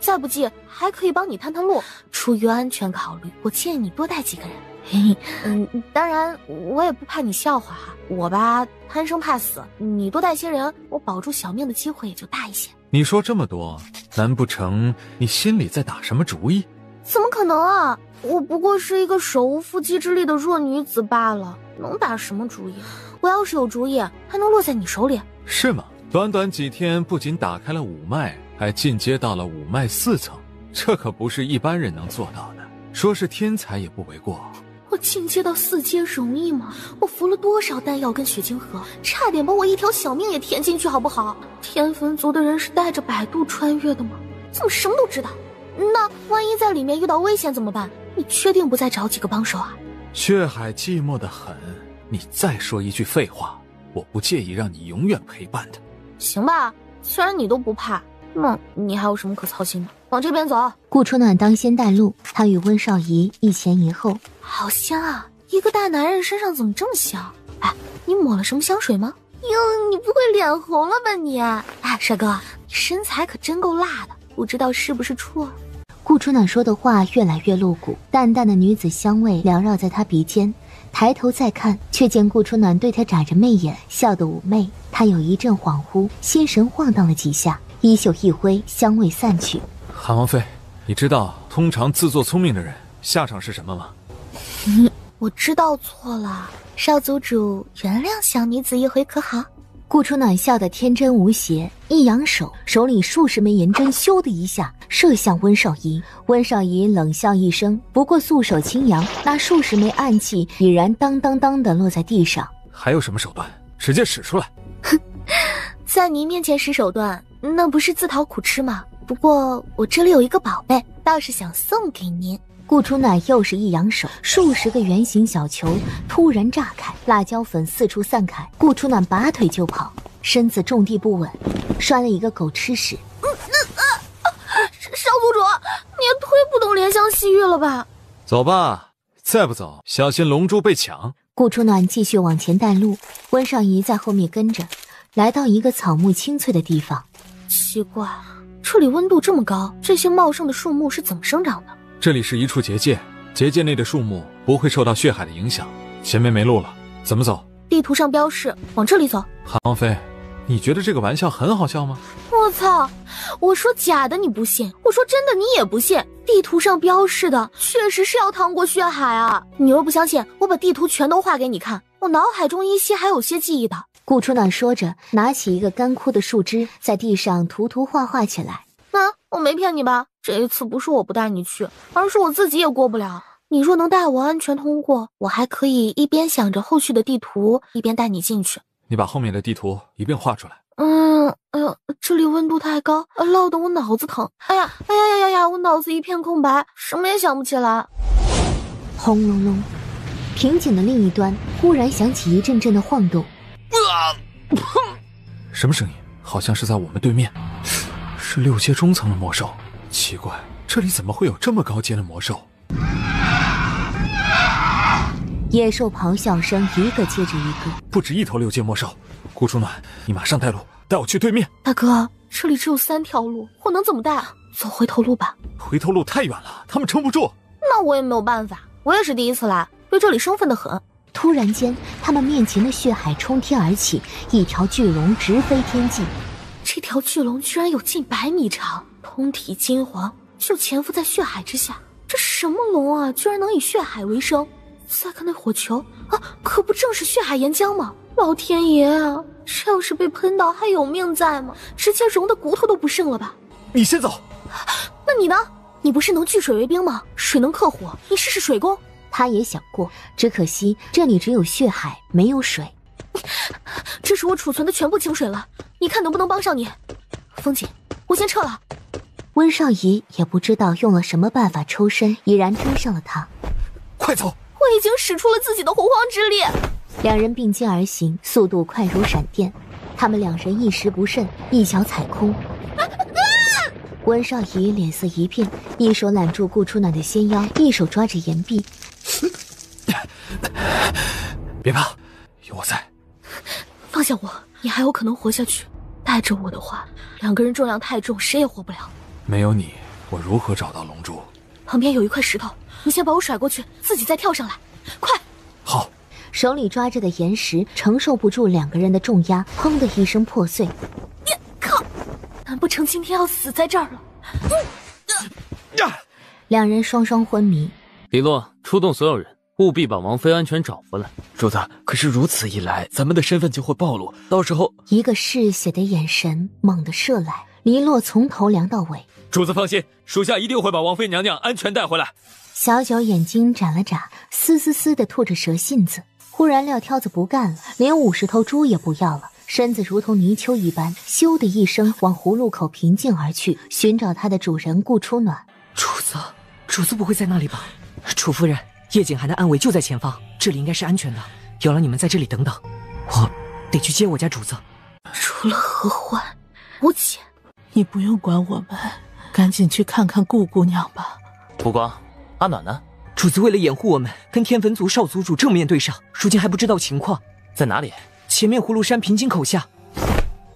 再不济还可以帮你探探路。出于安全考虑，我建议你多带几个人。嘿嘿，当然我也不怕你笑话哈，我吧贪生怕死，你多带些人，我保住小命的机会也就大一些。你说这么多，难不成你心里在打什么主意？怎么可能啊！我不过是一个手无缚鸡之力的弱女子罢了，能打什么主意？我要是有主意，还能落在你手里？是吗？短短几天，不仅打开了五脉，还进阶到了五脉4层，这可不是一般人能做到的。说是天才也不为过。我进阶到4阶容易吗？我服了多少丹药跟血晶核，差点把我一条小命也填进去，好不好？天坟族的人是带着百度穿越的吗？怎么什么都知道？那万一在里面遇到危险怎么办？你确定不再找几个帮手啊？血海寂寞得很，你再说一句废话，我不介意让你永远陪伴的。行吧，虽然你都不怕，那你还有什么可操心的？往这边走。顾初暖当先带路，他与温少仪一前一后。好香啊！一个大男人身上怎么这么香？哎，你抹了什么香水吗？哟，你不会脸红了吧你？哎，帅哥，你身材可真够辣的，不知道是不是处啊？顾初暖说的话越来越露骨，淡淡的女子香味缭绕在他鼻尖。抬头再看，却见顾初暖对他眨着媚眼，笑得妩媚。他有一阵恍惚，心神晃荡了几下，衣袖一挥，香味散去。韩王妃，你知道通常自作聪明的人下场是什么吗？我知道错了，少族主原谅小女子一回可好？顾初暖笑得天真无邪，一扬手，手里数十枚银针咻的一下射向温少仪。温少仪冷笑一声，不过素手轻扬，那数十枚暗器已然当当当的落在地上。还有什么手段？直接使出来！哼，在您面前使手段，那不是自讨苦吃吗？不过我这里有一个宝贝，倒是想送给您。顾初暖又是一扬手，数十个圆形小球突然炸开，辣椒粉四处散开。顾初暖拔腿就跑，身子重地不稳，摔了一个狗吃屎。少族主，你也忒不懂怜香惜玉了吧？走吧，再不走，小心龙珠被抢。顾初暖继续往前带路，温少仪在后面跟着，来到一个草木青翠的地方。奇怪，这里温度这么高，这些茂盛的树木是怎么生长的？这里是一处结界，结界内的树木不会受到血海的影响。前面没路了，怎么走？地图上标示，往这里走。韩王妃，你觉得这个玩笑很好笑吗？我操！我说假的你不信，我说真的你也不信。地图上标示的确实是要趟过血海啊！你若不相信，我把地图全都画给你看，我脑海中依稀还有些记忆的。顾初暖说着，拿起一个干枯的树枝，在地上涂涂画画起来。我没骗你吧？这一次不是我不带你去，而是我自己也过不了。你若能带我安全通过，我还可以一边想着后续的地图，一边带你进去。你把后面的地图一并画出来。哎呀，这里温度太高，烙得我脑子疼。哎呀，我脑子一片空白，什么也想不起来。轰隆隆，瓶颈的另一端忽然响起一阵阵的晃动。什么声音？好像是在我们对面。是6阶中层的魔兽。奇怪，这里怎么会有这么高阶的魔兽？野兽咆哮声一个接着一个，不止一头6阶魔兽。顾初暖，你马上带路，带我去对面。大哥，这里只有3条路，我能怎么带？走回头路吧。回头路太远了，他们撑不住。那我也没有办法，我也是第一次来，对这里生分得很。突然间，他们面前的血海冲天而起，一条巨龙直飞天际。这条巨龙居然有近100米长，通体金黄，就潜伏在血海之下。这是什么龙啊？居然能以血海为生？再看那火球啊，可不正是血海岩浆吗？老天爷啊，这要是被喷到还有命在吗？直接融的骨头都不剩了吧？你先走。那你呢？你不是能聚水为冰吗？水能克火，你试试水攻。他也想过，只可惜这里只有血海，没有水。这是我储存的全部清水了，你看能不能帮上你？风姐，我先撤了。温少仪也不知道用了什么办法抽身，已然追上了他。快走！我已经使出了自己的洪荒之力。两人并肩而行，速度快如闪电。他们两人一时不慎，一脚踩空。温少仪脸色一变，一手揽住顾初暖的纤腰，一手抓着岩壁。别怕，有我在。放下我，你还有可能活下去。带着我的话，2个人重量太重，谁也活不了。没有你，我如何找到龙珠？旁边有一块石头，你先把我甩过去，自己再跳上来。快！好。手里抓着的岩石承受不住2个人的重压，砰的一声破碎。靠！难不成今天要死在这儿了？2人双双昏迷。李洛，出动所有人，务必把王妃安全找回来。主子，可是如此一来，咱们的身份就会暴露，到时候……一个嗜血的眼神猛地射来，黎洛从头量到尾。主子放心，属下一定会把王妃娘娘安全带回来。小九眼睛眨了眨，嘶嘶嘶地吐着蛇信子。忽然撂挑子不干了，连50头猪也不要了，身子如同泥鳅一般，咻的一声往葫芦口平静而去，寻找它的主人顾初暖。主子不会在那里吧？楚夫人，叶景寒的安危就在前方，这里应该是安全的。有了你们在这里等等，我得去接我家主子。除了何欢，无解。你不用管我们，赶紧去看看顾姑娘吧。不光，阿暖呢？主子为了掩护我们，跟天坟族少族主正面对上，如今还不知道情况。在哪里？前面葫芦山平津口下。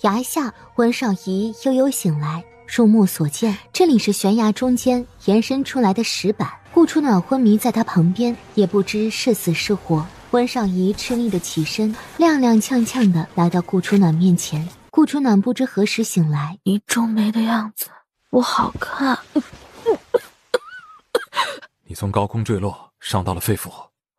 崖下，温少仪悠悠醒来，入目所见，这里是悬崖中间延伸出来的石板。顾初暖昏迷在他旁边，也不知是死是活。温少仪吃力的起身，踉踉跄跄的来到顾初暖面前。顾初暖不知何时醒来，你皱眉的样子不好看。你从高空坠落，伤到了肺腑。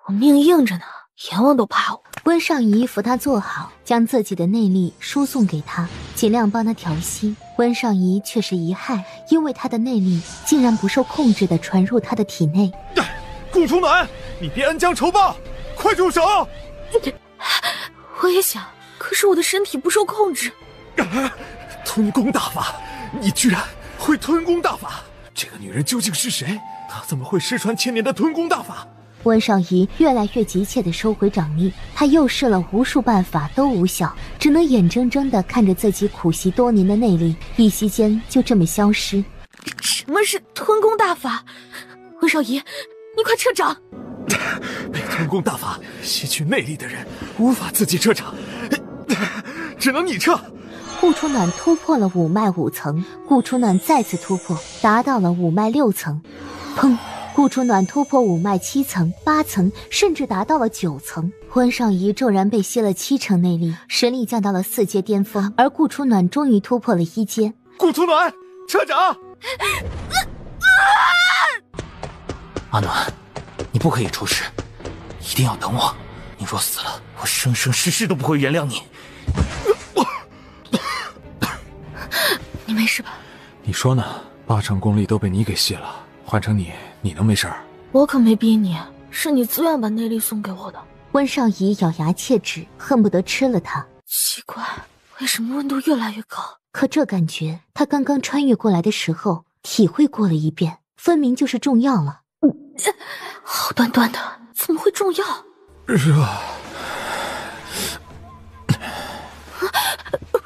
我命硬着呢，阎王都怕我。温少仪扶他坐好，将自己的内力输送给他，尽量帮他调息。温少仪却是一害，因为他的内力竟然不受控制地传入他的体内。顾初暖，你别恩将仇报，快住手！我也想，可是我的身体不受控制。吞功大法，你居然会吞功大法！这个女人究竟是谁？她怎么会失传千年的吞功大法？温少仪越来越急切地收回掌力，他又试了无数办法都无效，只能眼睁睁地看着自己苦习多年的内力一息间就这么消失。什么是吞功大法？温少仪，你快撤掌！被吞功大法吸取内力的人无法自己撤掌，只能你撤。顾初暖突破了5脉5层，顾初暖再次突破，达到了5脉6层。砰！顾初暖突破5脉7层、8层，甚至达到了9层。温少仪骤然被吸了7成内力，实力降到了4阶巅峰，而顾初暖终于突破了1阶。顾初暖，撤掌！阿暖，你不可以出事，一定要等我。你若死了，我生生世世都不会原谅你。你没事吧？你说呢？8成功力都被你给吸了，换成你能没事儿？我可没逼你，是你自愿把内力送给我的。温少仪咬牙切齿，恨不得吃了他。奇怪，为什么温度越来越高？可这感觉他刚刚穿越过来的时候体会过了一遍，分明就是中药了。好端端的，怎么会中药？热。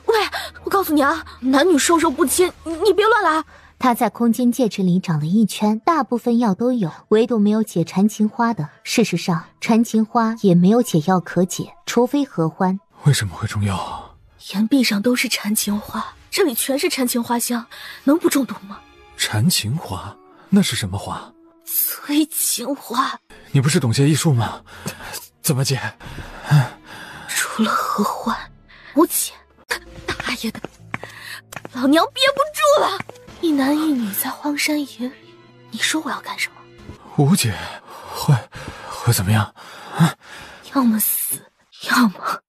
喂，我告诉你啊，男女授受不亲，你别乱来。他在空间戒指里找了一圈，大部分药都有，唯独没有解缠情花的。事实上，缠情花也没有解药可解，除非合欢。为什么会中药？岩壁上都是缠情花，这里全是缠情花香，能不中毒吗？缠情花？那是什么花？催情花。你不是懂些艺术吗？怎么解？除了合欢，无解。大爷的，老娘憋不住了！一男一女在荒山野，你说我要干什么？无解，会怎么样？要么死，要么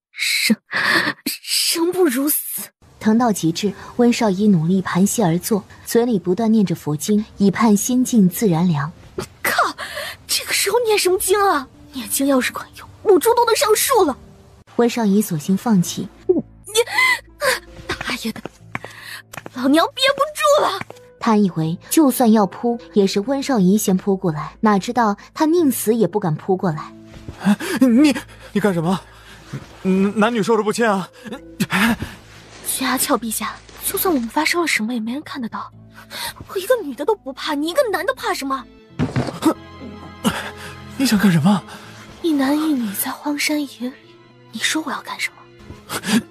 生不如死。疼到极致，温少仪努力盘膝而坐，嘴里不断念着佛经，以盼心静自然凉。靠，这个时候念什么经啊？念经要是管用，母猪都能上树了。温少仪索性放弃。大爷的，老娘憋不住了。他以为就算要扑，也是温少仪先扑过来，哪知道他宁死也不敢扑过来。你干什么？男女授受不亲啊！薛阿俏陛下，就算我们发生了什么，也没人看得到。我一个女的都不怕，你一个男的怕什么？你想干什么？一男一女在荒山野，你说我要干什么？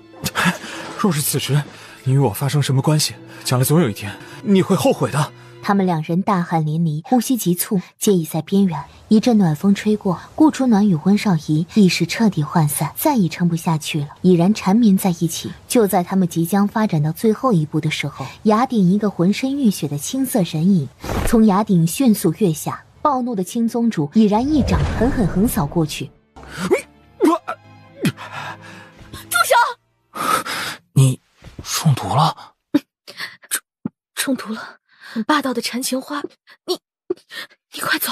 若是此时你与我发生什么关系，将来总有一天你会后悔的。他们两人大汗淋漓，呼吸急促，皆已在边缘。一阵暖风吹过，顾初暖与温少仪意识彻底涣散，再也撑不下去了，已然缠绵在一起。就在他们即将发展到最后一步的时候，崖顶一个浑身浴血的青色人影从崖顶迅速跃下，暴怒的青宗主已然一掌狠狠横扫过去。住手！你中毒了？中毒了。很霸道的缠情花，你快走！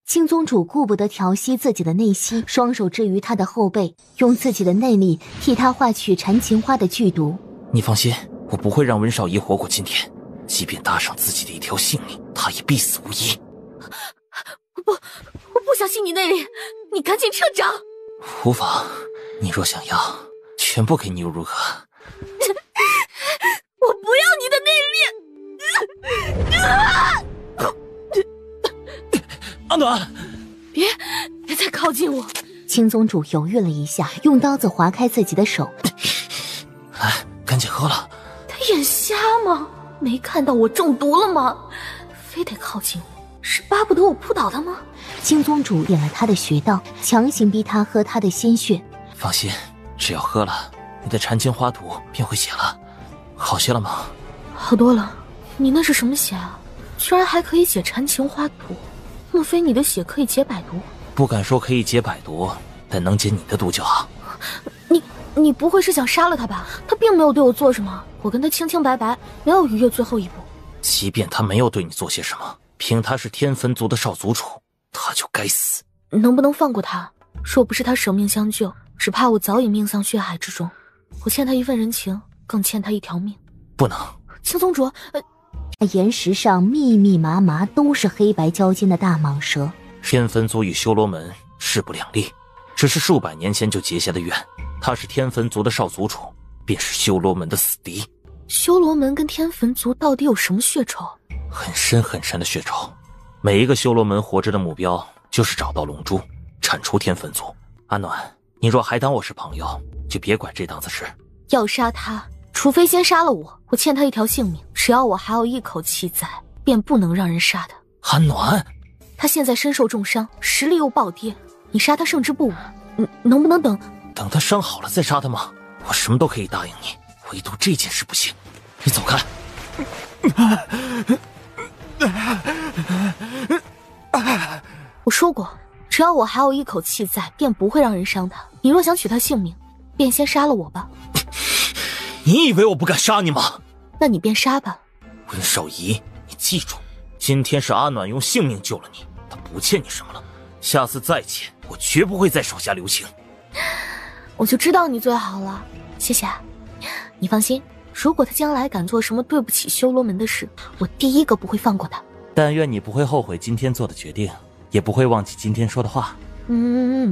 青宗主顾不得调息自己的内息，双手置于他的后背，用自己的内力替他化去缠情花的剧毒。你放心，我不会让温少仪活过今天，即便搭上自己的一条性命，她也必死无疑。我不相信你内力，你赶紧撤掌。无妨，你若想要，全部给你又如何？我不要你的内力！阿暖，别再靠近我！青宗主犹豫了一下，用刀子划开自己的手。来，赶紧喝了。他眼瞎吗？没看到我中毒了吗？非得靠近我，是巴不得我扑倒他吗？青宗主点了他的穴道，强行逼他喝他的鲜血。放心，只要喝了，你的缠情花毒便会解了。好些了吗？好多了。你那是什么血啊？居然还可以解缠情花毒？莫非你的血可以解百毒？不敢说可以解百毒，但能解你的毒就好。你不会是想杀了他吧？他并没有对我做什么，我跟他清清白白，没有逾越最后一步。即便他没有对你做些什么，凭他是天坟族的少族主，他就该死。能不能放过他？若不是他舍命相救，只怕我早已命丧血海之中。我欠他一份人情，更欠他一条命。不能。青宗主，岩石上密密麻麻都是黑白交间的大蟒蛇。天坟族与修罗门势不两立，只是数百年前就结下的怨。他是天坟族的少族主，便是修罗门的死敌。修罗门跟天坟族到底有什么血仇？很深很深的血仇。每一个修罗门活着的目标就是找到龙珠，铲除天坟族。阿暖，你若还当我是朋友，就别管这档子事。要杀他，除非先杀了我，我欠他一条性命，只要我还有一口气在，便不能让人杀他。阿暖，他现在身受重伤，实力又暴跌，你杀他胜之不武。能不能等他伤好了再杀他吗？我什么都可以答应你，唯独这件事不行。你走开。我说过，只要我还有一口气在，便不会让人伤他。你若想取他性命，便先杀了我吧。你以为我不敢杀你吗？那你便杀吧。温少仪，你记住，今天是阿暖用性命救了你，他不欠你什么了。下次再欠，我绝不会在手下留情。我就知道你最好了，谢谢。你放心，如果他将来敢做什么对不起修罗门的事，我第一个不会放过他。但愿你不会后悔今天做的决定，也不会忘记今天说的话。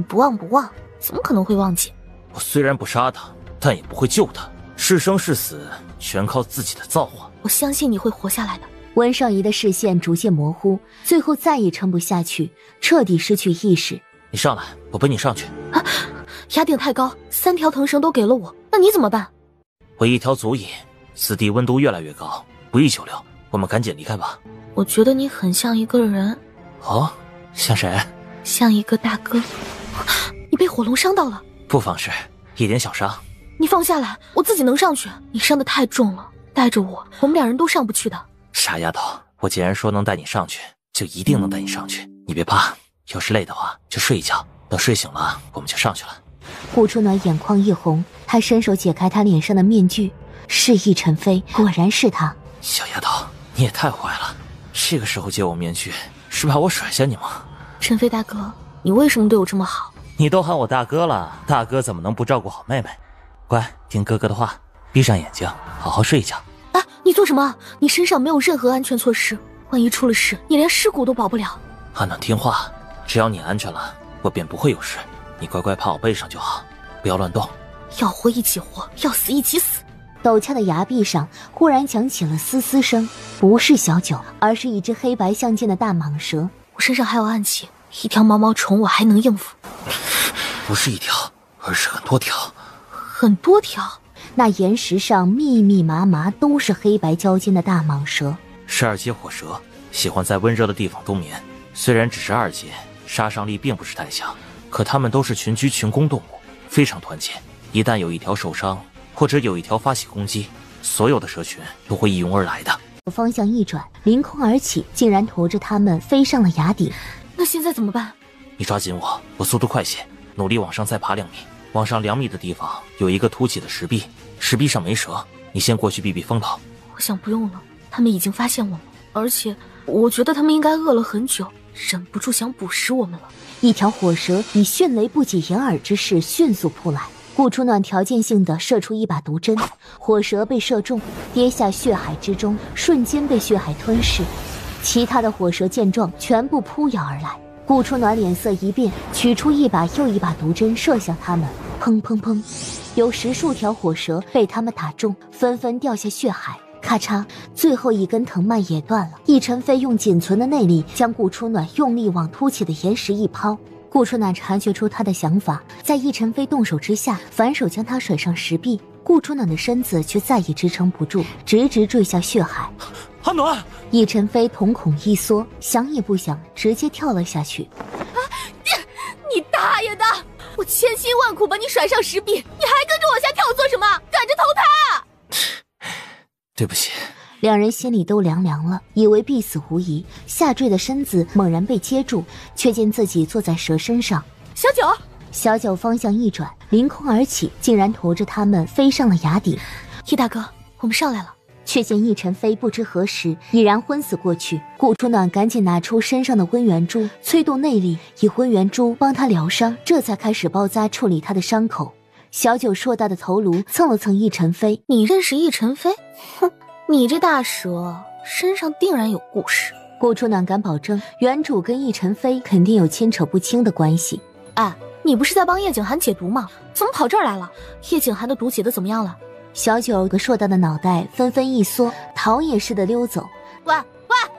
不忘不忘，怎么可能会忘记？我虽然不杀他，但也不会救他。是生是死，全靠自己的造化。我相信你会活下来的。温少仪的视线逐渐模糊，最后再也撑不下去，彻底失去意识。你上来，我背你上去。啊，崖顶太高，3条藤绳都给了我，那你怎么办？我一条足矣。此地温度越来越高，不宜久留，我们赶紧离开吧。我觉得你很像一个人。哦，像谁？像一个大哥。你被火龙伤到了？不妨事，一点小伤。你放下来，我自己能上去。你伤得太重了，带着我们2人都上不去的。傻丫头，我既然说能带你上去，就一定能带你上去。你别怕，要是累的话就睡一觉，等睡醒了我们就上去了。顾初暖眼眶一红，他伸手解开他脸上的面具，是易晨飞，果然是他。小丫头，你也太坏了，这个时候揭我面具，是怕我甩下你吗？晨飞大哥，你为什么对我这么好？你都喊我大哥了，大哥怎么能不照顾好妹妹？乖，听哥哥的话，闭上眼睛，好好睡一觉。啊，你做什么？你身上没有任何安全措施，万一出了事，你连尸骨都保不了。阿暖听话，只要你安全了，我便不会有事。你乖乖趴我背上就好，不要乱动。要活一起活，要死一起死。陡峭的崖壁上忽然响起了嘶嘶声，不是小九，而是一只黑白相间的大蟒蛇。我身上还有暗器，一条毛毛虫我还能应付。不是一条，而是很多条。很多条？那岩石上密密麻麻都是黑白交间的大蟒蛇。是2阶火蛇，喜欢在温热的地方冬眠。虽然只是2阶，杀伤力并不是太强，可它们都是群居群攻动物，非常团结。一旦有一条受伤，或者有一条发起攻击，所有的蛇群都会一拥而来的。方向一转，凌空而起，竟然驮着它们飞上了崖顶。那现在怎么办？你抓紧我，我速度快些，努力往上再爬2米。往上2米的地方有一个凸起的石壁，石壁上没蛇，你先过去避避风头。我想不用了，他们已经发现我们，而且我觉得他们应该饿了很久，忍不住想捕食我们了。一条火蛇以迅雷不及掩耳之势迅速扑来，顾初暖条件性的射出一把毒针，火蛇被射中，跌下血海之中，瞬间被血海吞噬。其他的火蛇见状，全部扑咬而来。顾初暖脸色一变，取出一把又一把毒针射向他们，砰砰砰，有10数条火蛇被他们打中，纷纷掉下血海。咔嚓，最后一根藤蔓也断了。易晨飞用仅存的内力将顾初暖用力往凸起的岩石一抛。顾初暖察觉出他的想法，在易晨飞动手之下，反手将他甩上石壁。顾初暖的身子却再也支撑不住，直直坠下血海。阿暖！易晨飞瞳孔一缩，想也不想，直接跳了下去。你大爷的！我千辛万苦把你甩上石壁，你还跟着往下跳做什么？赶着投胎啊！对不起。2人心里都凉凉了，以为必死无疑，下坠的身子猛然被接住，却见自己坐在蛇身上。小九！小九方向一转，凌空而起，竟然驮着他们飞上了崖顶。易大哥，我们上来了。却见易晨飞不知何时已然昏死过去。顾初暖赶紧拿出身上的温元珠，催动内力，以温元珠帮他疗伤，这才开始包扎处理他的伤口。小九硕大的头颅蹭了蹭易晨飞。你认识易晨飞？哼，你这大蛇身上定然有故事。顾初暖敢保证，原主跟易晨飞肯定有牵扯不清的关系。哎，你不是在帮叶景涵解毒吗？怎么跑这儿来了？叶景涵的毒解得怎么样了？小九个硕大的脑袋纷纷一缩，逃也似的溜走。喂，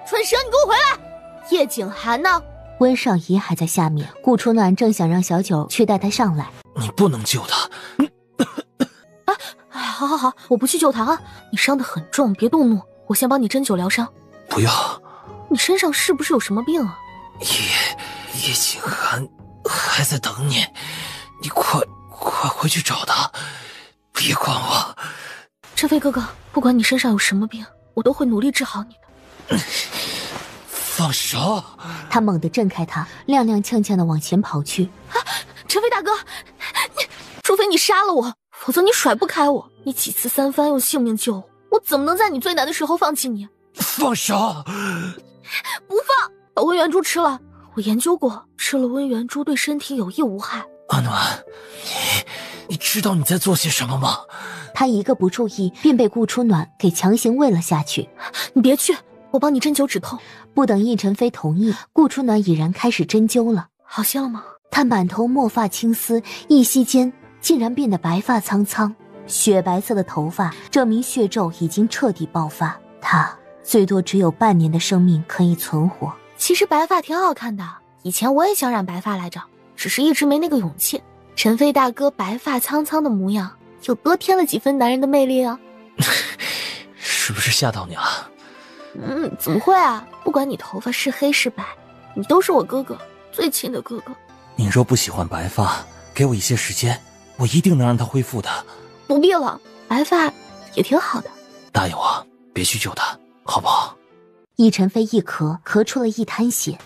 蠢蛇，你给我回来！叶景涵呢？温少仪还在下面，顾初暖正想让小九去带他上来。你不能救他。好，我不去救他啊！你伤得很重，别动怒，我先帮你针灸疗伤。不要。你身上是不是有什么病啊？叶景涵还在等你，你快回去找他，别管我。晨飞哥哥，不管你身上有什么病，我都会努力治好你的。放手！他猛地挣开他，踉踉跄跄地往前跑去。晨飞大哥，除非你杀了我，否则你甩不开我。你几次三番用性命救我，我怎么能在你最难的时候放弃你？放手！不放！把温元珠吃了，我研究过，吃了温元珠对身体有益无害。阿暖，你知道你在做些什么吗？他一个不注意，便被顾初暖给强行喂了下去。你别去，我帮你针灸止痛。不等易晨飞同意，顾初暖已然开始针灸了。好些了吗？他满头墨发青丝，一息间竟然变得白发苍苍，雪白色的头发证明血咒已经彻底爆发，他最多只有半年的生命可以存活。其实白发挺好看的，以前我也想染白发来着，只是一直没那个勇气。陈飞大哥白发苍苍的模样，又多添了几分男人的魅力啊。是不是吓到你了？怎么会啊？不管你头发是黑是白，你都是我哥哥，最亲的哥哥。你若不喜欢白发，给我一些时间，我一定能让它恢复的。不必了，白发也挺好的。答应我，别去救他，好不好？易晨飞一咳出了一滩血。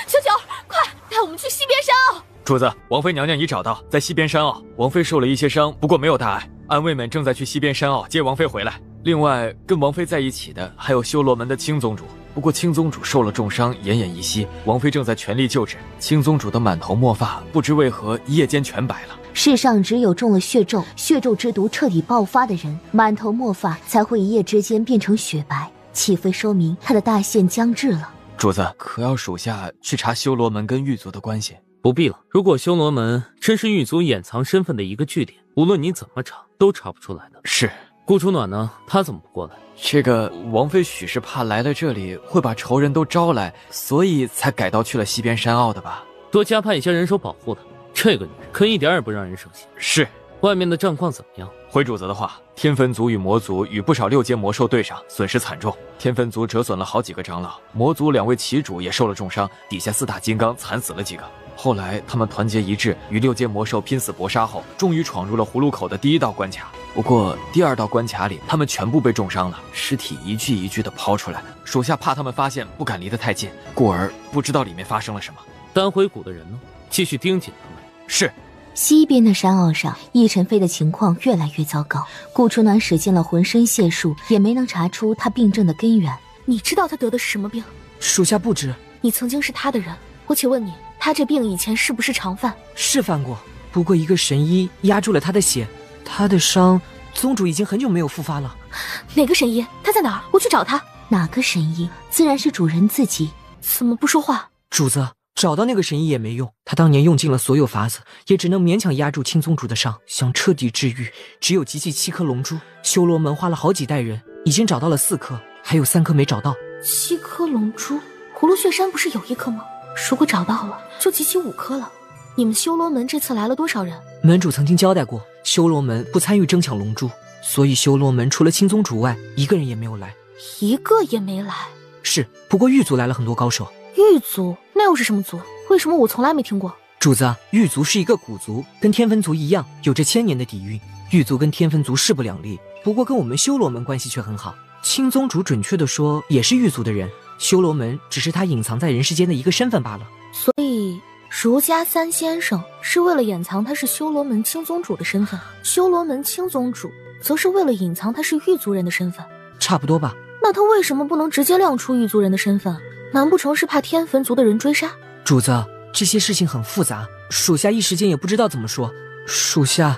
小九，快带我们去西边山坳。主子，王妃娘娘已找到，在西边山坳。王妃受了一些伤，不过没有大碍。暗卫们正在去西边山坳接王妃回来。另外，跟王妃在一起的还有修罗门的青宗主，不过青宗主受了重伤，奄奄一息。王妃正在全力救治。青宗主的满头墨发，不知为何一夜间全白了。世上只有中了血咒，血咒之毒彻底爆发的人，满头墨发才会一夜之间变成雪白，岂非说明他的大限将至了？主子，可要属下去查修罗门跟狱卒的关系？不必了。如果修罗门真是狱卒掩藏身份的一个据点，无论你怎么查，都查不出来的。是。顾初暖呢？他怎么不过来？这个王妃许是怕来了这里会把仇人都招来，所以才改道去了西边山坳的吧？多加派一些人手保护他。这个女人可一点也不让人省心。是。外面的战况怎么样？回主子的话，天分族与魔族与不少六阶魔兽对上，损失惨重。天分族折损了好几个长老，魔族2位旗主也受了重伤，底下4大金刚惨死了几个。后来他们团结一致，与6阶魔兽拼死搏杀后，终于闯入了葫芦口的第1道关卡。不过第2道关卡里，他们全部被重伤了，尸体一具一具的抛出来。属下怕他们发现，不敢离得太近，故而不知道里面发生了什么。丹回谷的人呢？继续盯紧他们。是。西边的山坳上，易晨飞的情况越来越糟糕。顾初暖使尽了浑身解数，也没能查出他病症的根源。你知道他得的是什么病？属下不知。你曾经是他的人，我且问你，他这病以前是不是常犯？是犯过，不过一个神医压住了他的血，他的伤，宗主已经很久没有复发了。哪个神医？他在哪儿？我去找他。哪个神医？自然是主人自己。怎么不说话？主子。找到那个神医也没用，他当年用尽了所有法子，也只能勉强压住青宗主的伤。想彻底治愈，只有集齐7颗龙珠。修罗门花了好几代人，已经找到了4颗，还有3颗没找到。7颗龙珠，葫芦血山不是有1颗吗？如果找到了，就集齐5颗了。你们修罗门这次来了多少人？门主曾经交代过，修罗门不参与争抢龙珠，所以修罗门除了青宗主外，一个人也没有来。一个也没来？是，不过狱卒来了很多高手。狱卒？那又是什么族？为什么我从来没听过？主子，狱卒是一个古族，跟天分族一样，有着1000年的底蕴。狱卒跟天分族势不两立，不过跟我们修罗门关系却很好。青宗主准确的说也是狱卒的人，修罗门只是他隐藏在人世间的一个身份罢了。所以儒家3先生是为了掩藏他是修罗门青宗主的身份，修罗门青宗主则是为了隐藏他是狱卒人的身份。差不多吧。那他为什么不能直接亮出狱卒人的身份？难不成是怕天坟族的人追杀？主子，这些事情很复杂，属下一时间也不知道怎么说。属下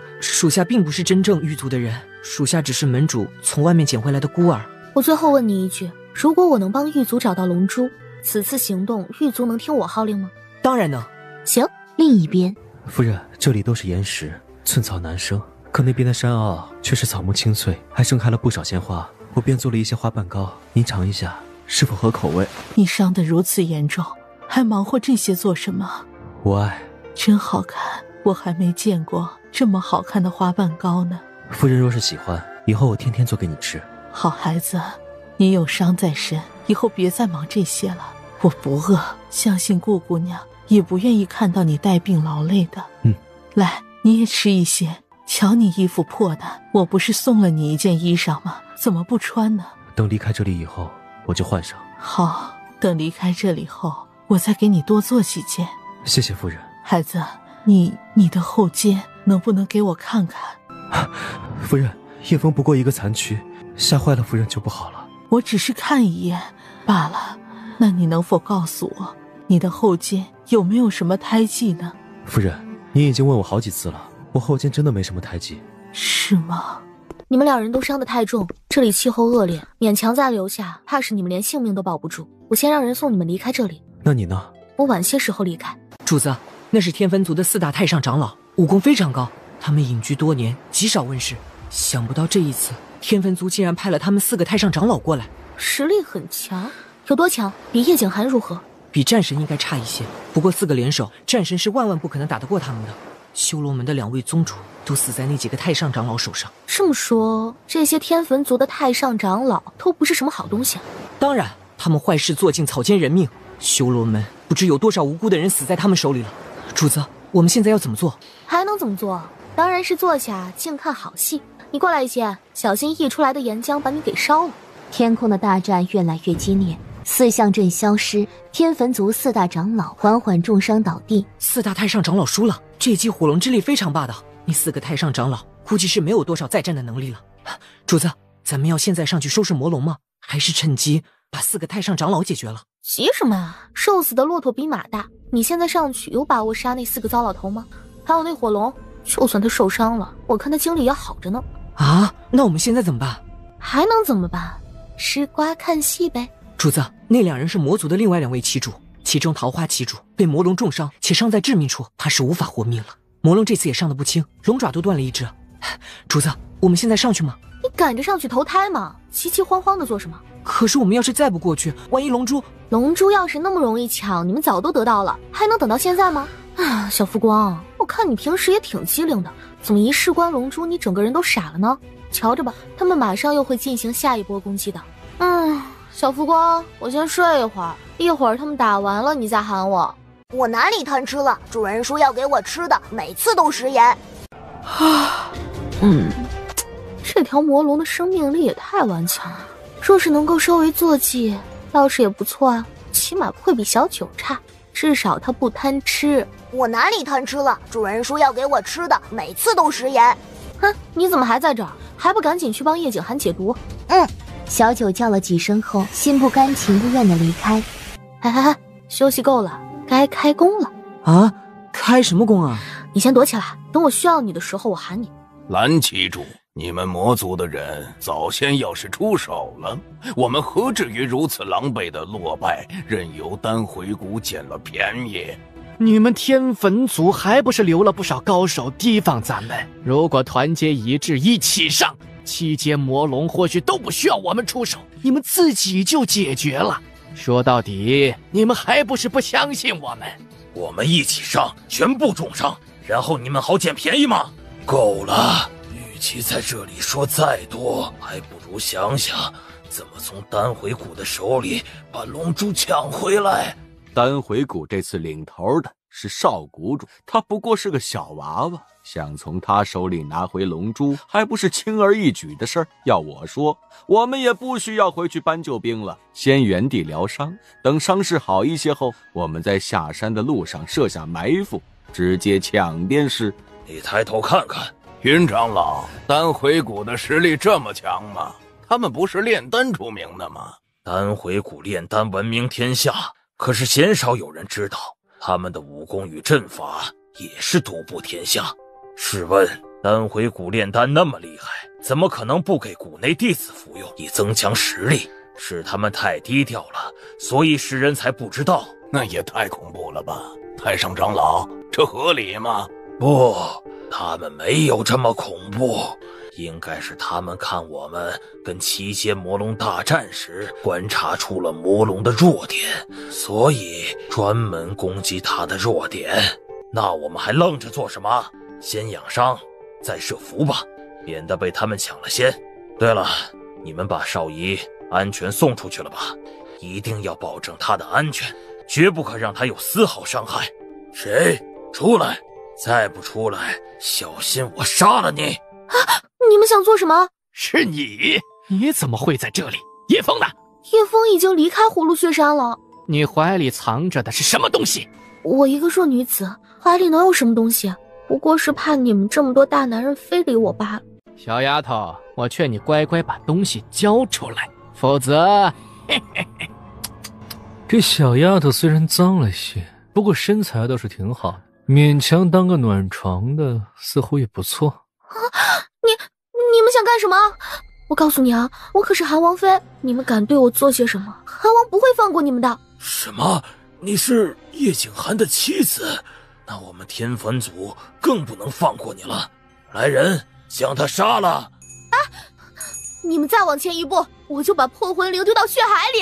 并不是真正狱卒的人，属下只是门主从外面捡回来的孤儿。我最后问你一句，如果我能帮狱卒找到龙珠，此次行动狱卒能听我号令吗？当然能。行。另一边，夫人，这里都是岩石，寸草难生，可那边的山坳却是草木青翠，还盛开了不少鲜花。我便做了一些花瓣糕，您尝一下，是否合口味？你伤得如此严重，还忙活这些做什么？我爱。真好看，我还没见过这么好看的花瓣糕呢。夫人若是喜欢，以后我天天做给你吃。好孩子，你有伤在身，以后别再忙这些了。我不饿，相信顾姑娘也不愿意看到你带病劳累的。来，你也吃一些。瞧你衣服破的，我不是送了你一件衣裳吗？怎么不穿呢？等离开这里以后，我就换上。好，等离开这里后，我再给你多做几件。谢谢夫人。孩子，你的后肩能不能给我看看？夫人，叶枫不过一个残躯，吓坏了夫人就不好了。我只是看一眼罢了。那你能否告诉我，你的后肩有没有什么胎记呢？夫人，你已经问我好几次了，我后肩真的没什么胎记。是吗？你们2人都伤得太重，这里气候恶劣，勉强再留下，怕是你们连性命都保不住。我先让人送你们离开这里。那你呢？我晚些时候离开。主子，那是天坟族的4大太上长老，武功非常高，他们隐居多年，极少问世。想不到这一次，天坟族竟然派了他们4个太上长老过来，实力很强。有多强？比叶景寒如何？比战神应该差一些，不过4个联手，战神是万万不可能打得过他们的。修罗门的2位宗主都死在那几个太上长老手上。这么说，这些天坟族的太上长老都不是什么好东西啊。当然，他们坏事做尽，草菅人命，修罗门不知有多少无辜的人死在他们手里了。主子，我们现在要怎么做？还能怎么做？当然是坐下静看好戏。你过来一些，小心溢出来的岩浆把你给烧了。天空的大战越来越激烈，4象阵消失，天坟族4大长老缓缓重伤倒地。4大太上长老输了，这一击火龙之力非常霸道，那4个太上长老估计是没有多少再战的能力了。主子，咱们要现在上去收拾魔龙吗？还是趁机把4个太上长老解决了？急什么啊？瘦死的骆驼比马大，你现在上去有把握杀那4个糟老头吗？还有那火龙，就算他受伤了，我看他精力也好着呢。啊，那我们现在怎么办？还能怎么办？吃瓜看戏呗。主子，那2人是魔族的另外2位旗主，其中桃花旗主被魔龙重伤，且伤在致命处，怕是无法活命了。魔龙这次也伤得不轻，龙爪都断了1只。主子，我们现在上去吗？你赶着上去投胎吗？急急慌慌的做什么？可是我们要是再不过去，万一龙珠要是那么容易抢，你们早都得到了，还能等到现在吗？啊，小浮光，我看你平时也挺机灵的，怎么一事关龙珠，你整个人都傻了呢？瞧着吧，他们马上又会进行下一波攻击的。小浮光，我先睡一会儿，一会儿他们打完了你再喊我。我哪里贪吃了？主人说要给我吃的，每次都食言。这条魔龙的生命力也太顽强了，若是能够收为坐骑，倒是也不错啊，起码不会比小九差，至少他不贪吃。我哪里贪吃了？主人说要给我吃的，每次都食言。哼，你怎么还在这儿？还不赶紧去帮叶景寒解毒？小九叫了几声后，心不甘情不愿的离开。休息够了，该开工了。啊，开什么工啊？你先躲起来，等我需要你的时候我喊你。蓝旗主，你们魔族的人早先要是出手了，我们何至于如此狼狈的落败，任由丹回谷捡了便宜？你们天坟族还不是留了不少高手提防咱们？如果团结一致，一起上7阶魔龙，或许都不需要我们出手，你们自己就解决了。说到底，你们还不是不相信我们？我们一起上，全部重伤，然后你们好捡便宜吗？够了！与其在这里说再多，还不如想想怎么从丹回谷的手里把龙珠抢回来。丹回谷这次领头的是少谷主，他不过是个小娃娃，想从他手里拿回龙珠，还不是轻而易举的事儿。要我说，我们也不需要回去搬救兵了，先原地疗伤，等伤势好一些后，我们在下山的路上设下埋伏，直接抢便是。你抬头看看，云长老，丹回谷的实力这么强吗？他们不是炼丹出名的吗？丹回谷炼丹闻名天下，可是鲜少有人知道，他们的武功与阵法也是独步天下。试问，丹回谷炼丹那么厉害，怎么可能不给谷内弟子服用，以增强实力？是他们太低调了，所以世人才不知道。那也太恐怖了吧！太上长老，这合理吗？不，他们没有这么恐怖，应该是他们看我们跟7阶魔龙大战时，观察出了魔龙的弱点，所以专门攻击他的弱点。那我们还愣着做什么？先养伤，再设伏吧，免得被他们抢了先。对了，你们把少仪安全送出去了吧？一定要保证他的安全，绝不可让他有丝毫伤害。谁？出来！再不出来，小心我杀了你！你们想做什么？是你怎么会在这里？叶枫呢？叶枫已经离开葫芦雪山了。你怀里藏着的是什么东西？我一个弱女子，怀里能有什么东西？不过是怕你们这么多大男人非礼我罢了。小丫头，我劝你乖乖把东西交出来，否则……这小丫头虽然脏了些，不过身材倒是挺好的，勉强当个暖床的似乎也不错。你们想干什么？我告诉你啊，我可是韩王妃，你们敢对我做些什么，韩王不会放过你们的。什么？你是叶景寒的妻子？那我们天坟族更不能放过你了。来人，将他杀了！你们再往前一步，我就把破魂灵丢到血海里。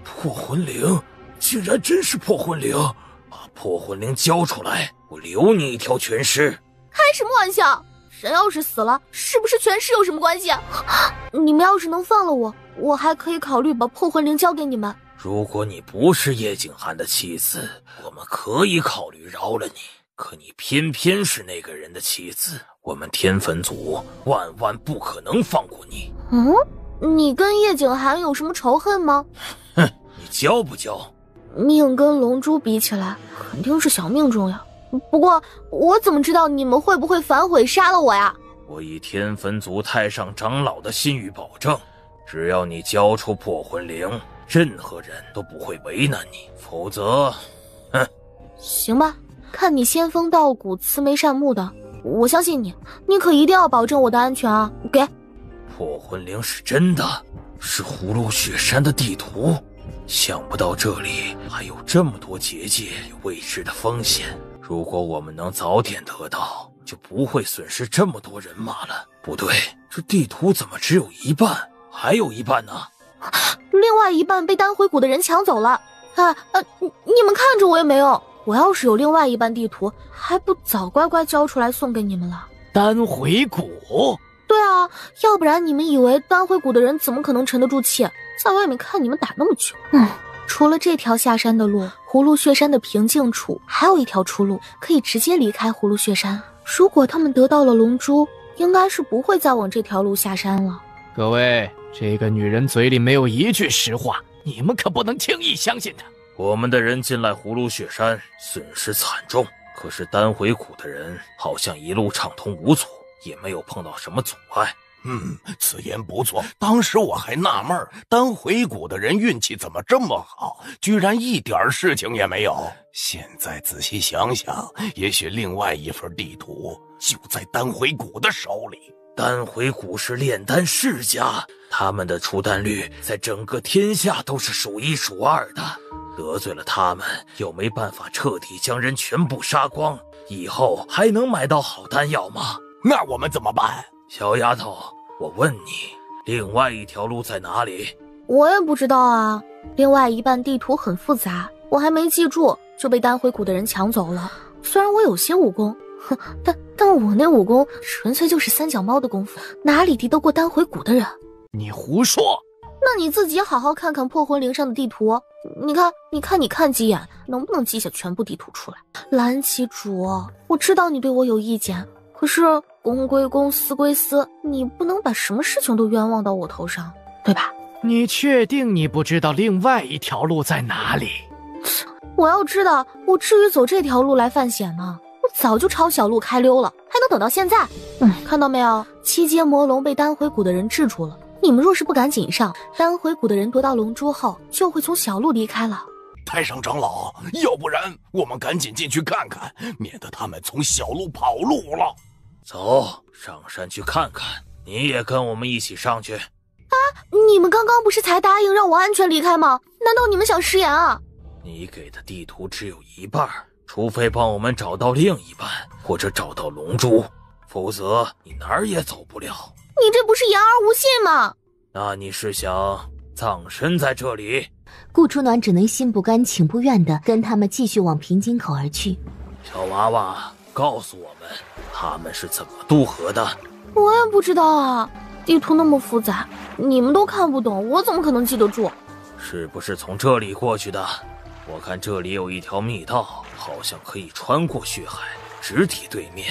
破魂灵，竟然真是破魂灵！把破魂灵交出来，我留你一条全尸。开什么玩笑？人要是死了，是不是全尸有什么关系？你们要是能放了我，我还可以考虑把破魂灵交给你们。如果你不是叶景寒的妻子，我们可以考虑饶了你。可你偏偏是那个人的妻子，我们天坟族万万不可能放过你。你跟叶景寒有什么仇恨吗？哼，你交不交？命跟龙珠比起来，肯定是小命重要。不过我怎么知道你们会不会反悔杀了我呀？我以天坟族太上长老的信誉保证，只要你交出破魂灵，任何人都不会为难你，否则，行吧，看你仙风道骨、慈眉善目的，我相信你。你可一定要保证我的安全啊！给。破魂灵是真的，是葫芦雪山的地图。想不到这里还有这么多结界与未知的风险。如果我们能早点得到，就不会损失这么多人马了。不对，这地图怎么只有一半？还有一半呢？另外一半被丹回谷的人抢走了。你们看着我也没用。我要是有另外一半地图，还不早乖乖交出来送给你们了？丹回谷？对啊，要不然你们以为丹回谷的人怎么可能沉得住气，在外面看你们打那么久？除了这条下山的路，葫芦血山的平静处还有一条出路，可以直接离开葫芦血山。如果他们得到了龙珠，应该是不会再往这条路下山了。各位，这个女人嘴里没有一句实话，你们可不能轻易相信她。我们的人进来葫芦雪山，损失惨重，可是丹回谷的人好像一路畅通无阻，也没有碰到什么阻碍。此言不错。当时我还纳闷，丹回谷的人运气怎么这么好，居然一点事情也没有。现在仔细想想，也许另外一份地图就在丹回谷的手里。丹回谷是炼丹世家，他们的出丹率在整个天下都是数一数二的。得罪了他们，又没办法彻底将人全部杀光，以后还能买到好丹药吗？那我们怎么办？小丫头，我问你，另外一条路在哪里？我也不知道啊，另外一半地图很复杂，我还没记住就被丹回谷的人抢走了。虽然我有些武功，但我那武功纯粹就是三脚猫的功夫，哪里敌得过丹回谷的人？你胡说！那你自己好好看看破魂灵上的地图，你看几眼，能不能记下全部地图出来？蓝旗主，我知道你对我有意见，可是公归公，私归私，你不能把什么事情都冤枉到我头上，对吧？你确定你不知道另外一条路在哪里？我要知道，我至于走这条路来犯险吗？我早就抄小路开溜了，还能等到现在？看到没有，七阶魔龙被丹回谷的人制住了。你们若是不赶紧上，丹回谷的人夺到龙珠后，就会从小路离开了。太上长老，要不然我们赶紧进去看看，免得他们从小路跑路了。走，上山去看看。你也跟我们一起上去。你们刚刚不是才答应让我安全离开吗？难道你们想食言啊？你给的地图只有一半，除非帮我们找到另一半，或者找到龙珠，否则你哪儿也走不了。你这不是言而无信吗？那你是想葬身在这里？顾初暖只能心不甘情不愿地跟他们继续往平津口而去。小娃娃，告诉我们他们是怎么渡河的？我也不知道啊，地图那么复杂，你们都看不懂，我怎么可能记得住？是不是从这里过去的？我看这里有一条密道，好像可以穿过血海，直抵对面。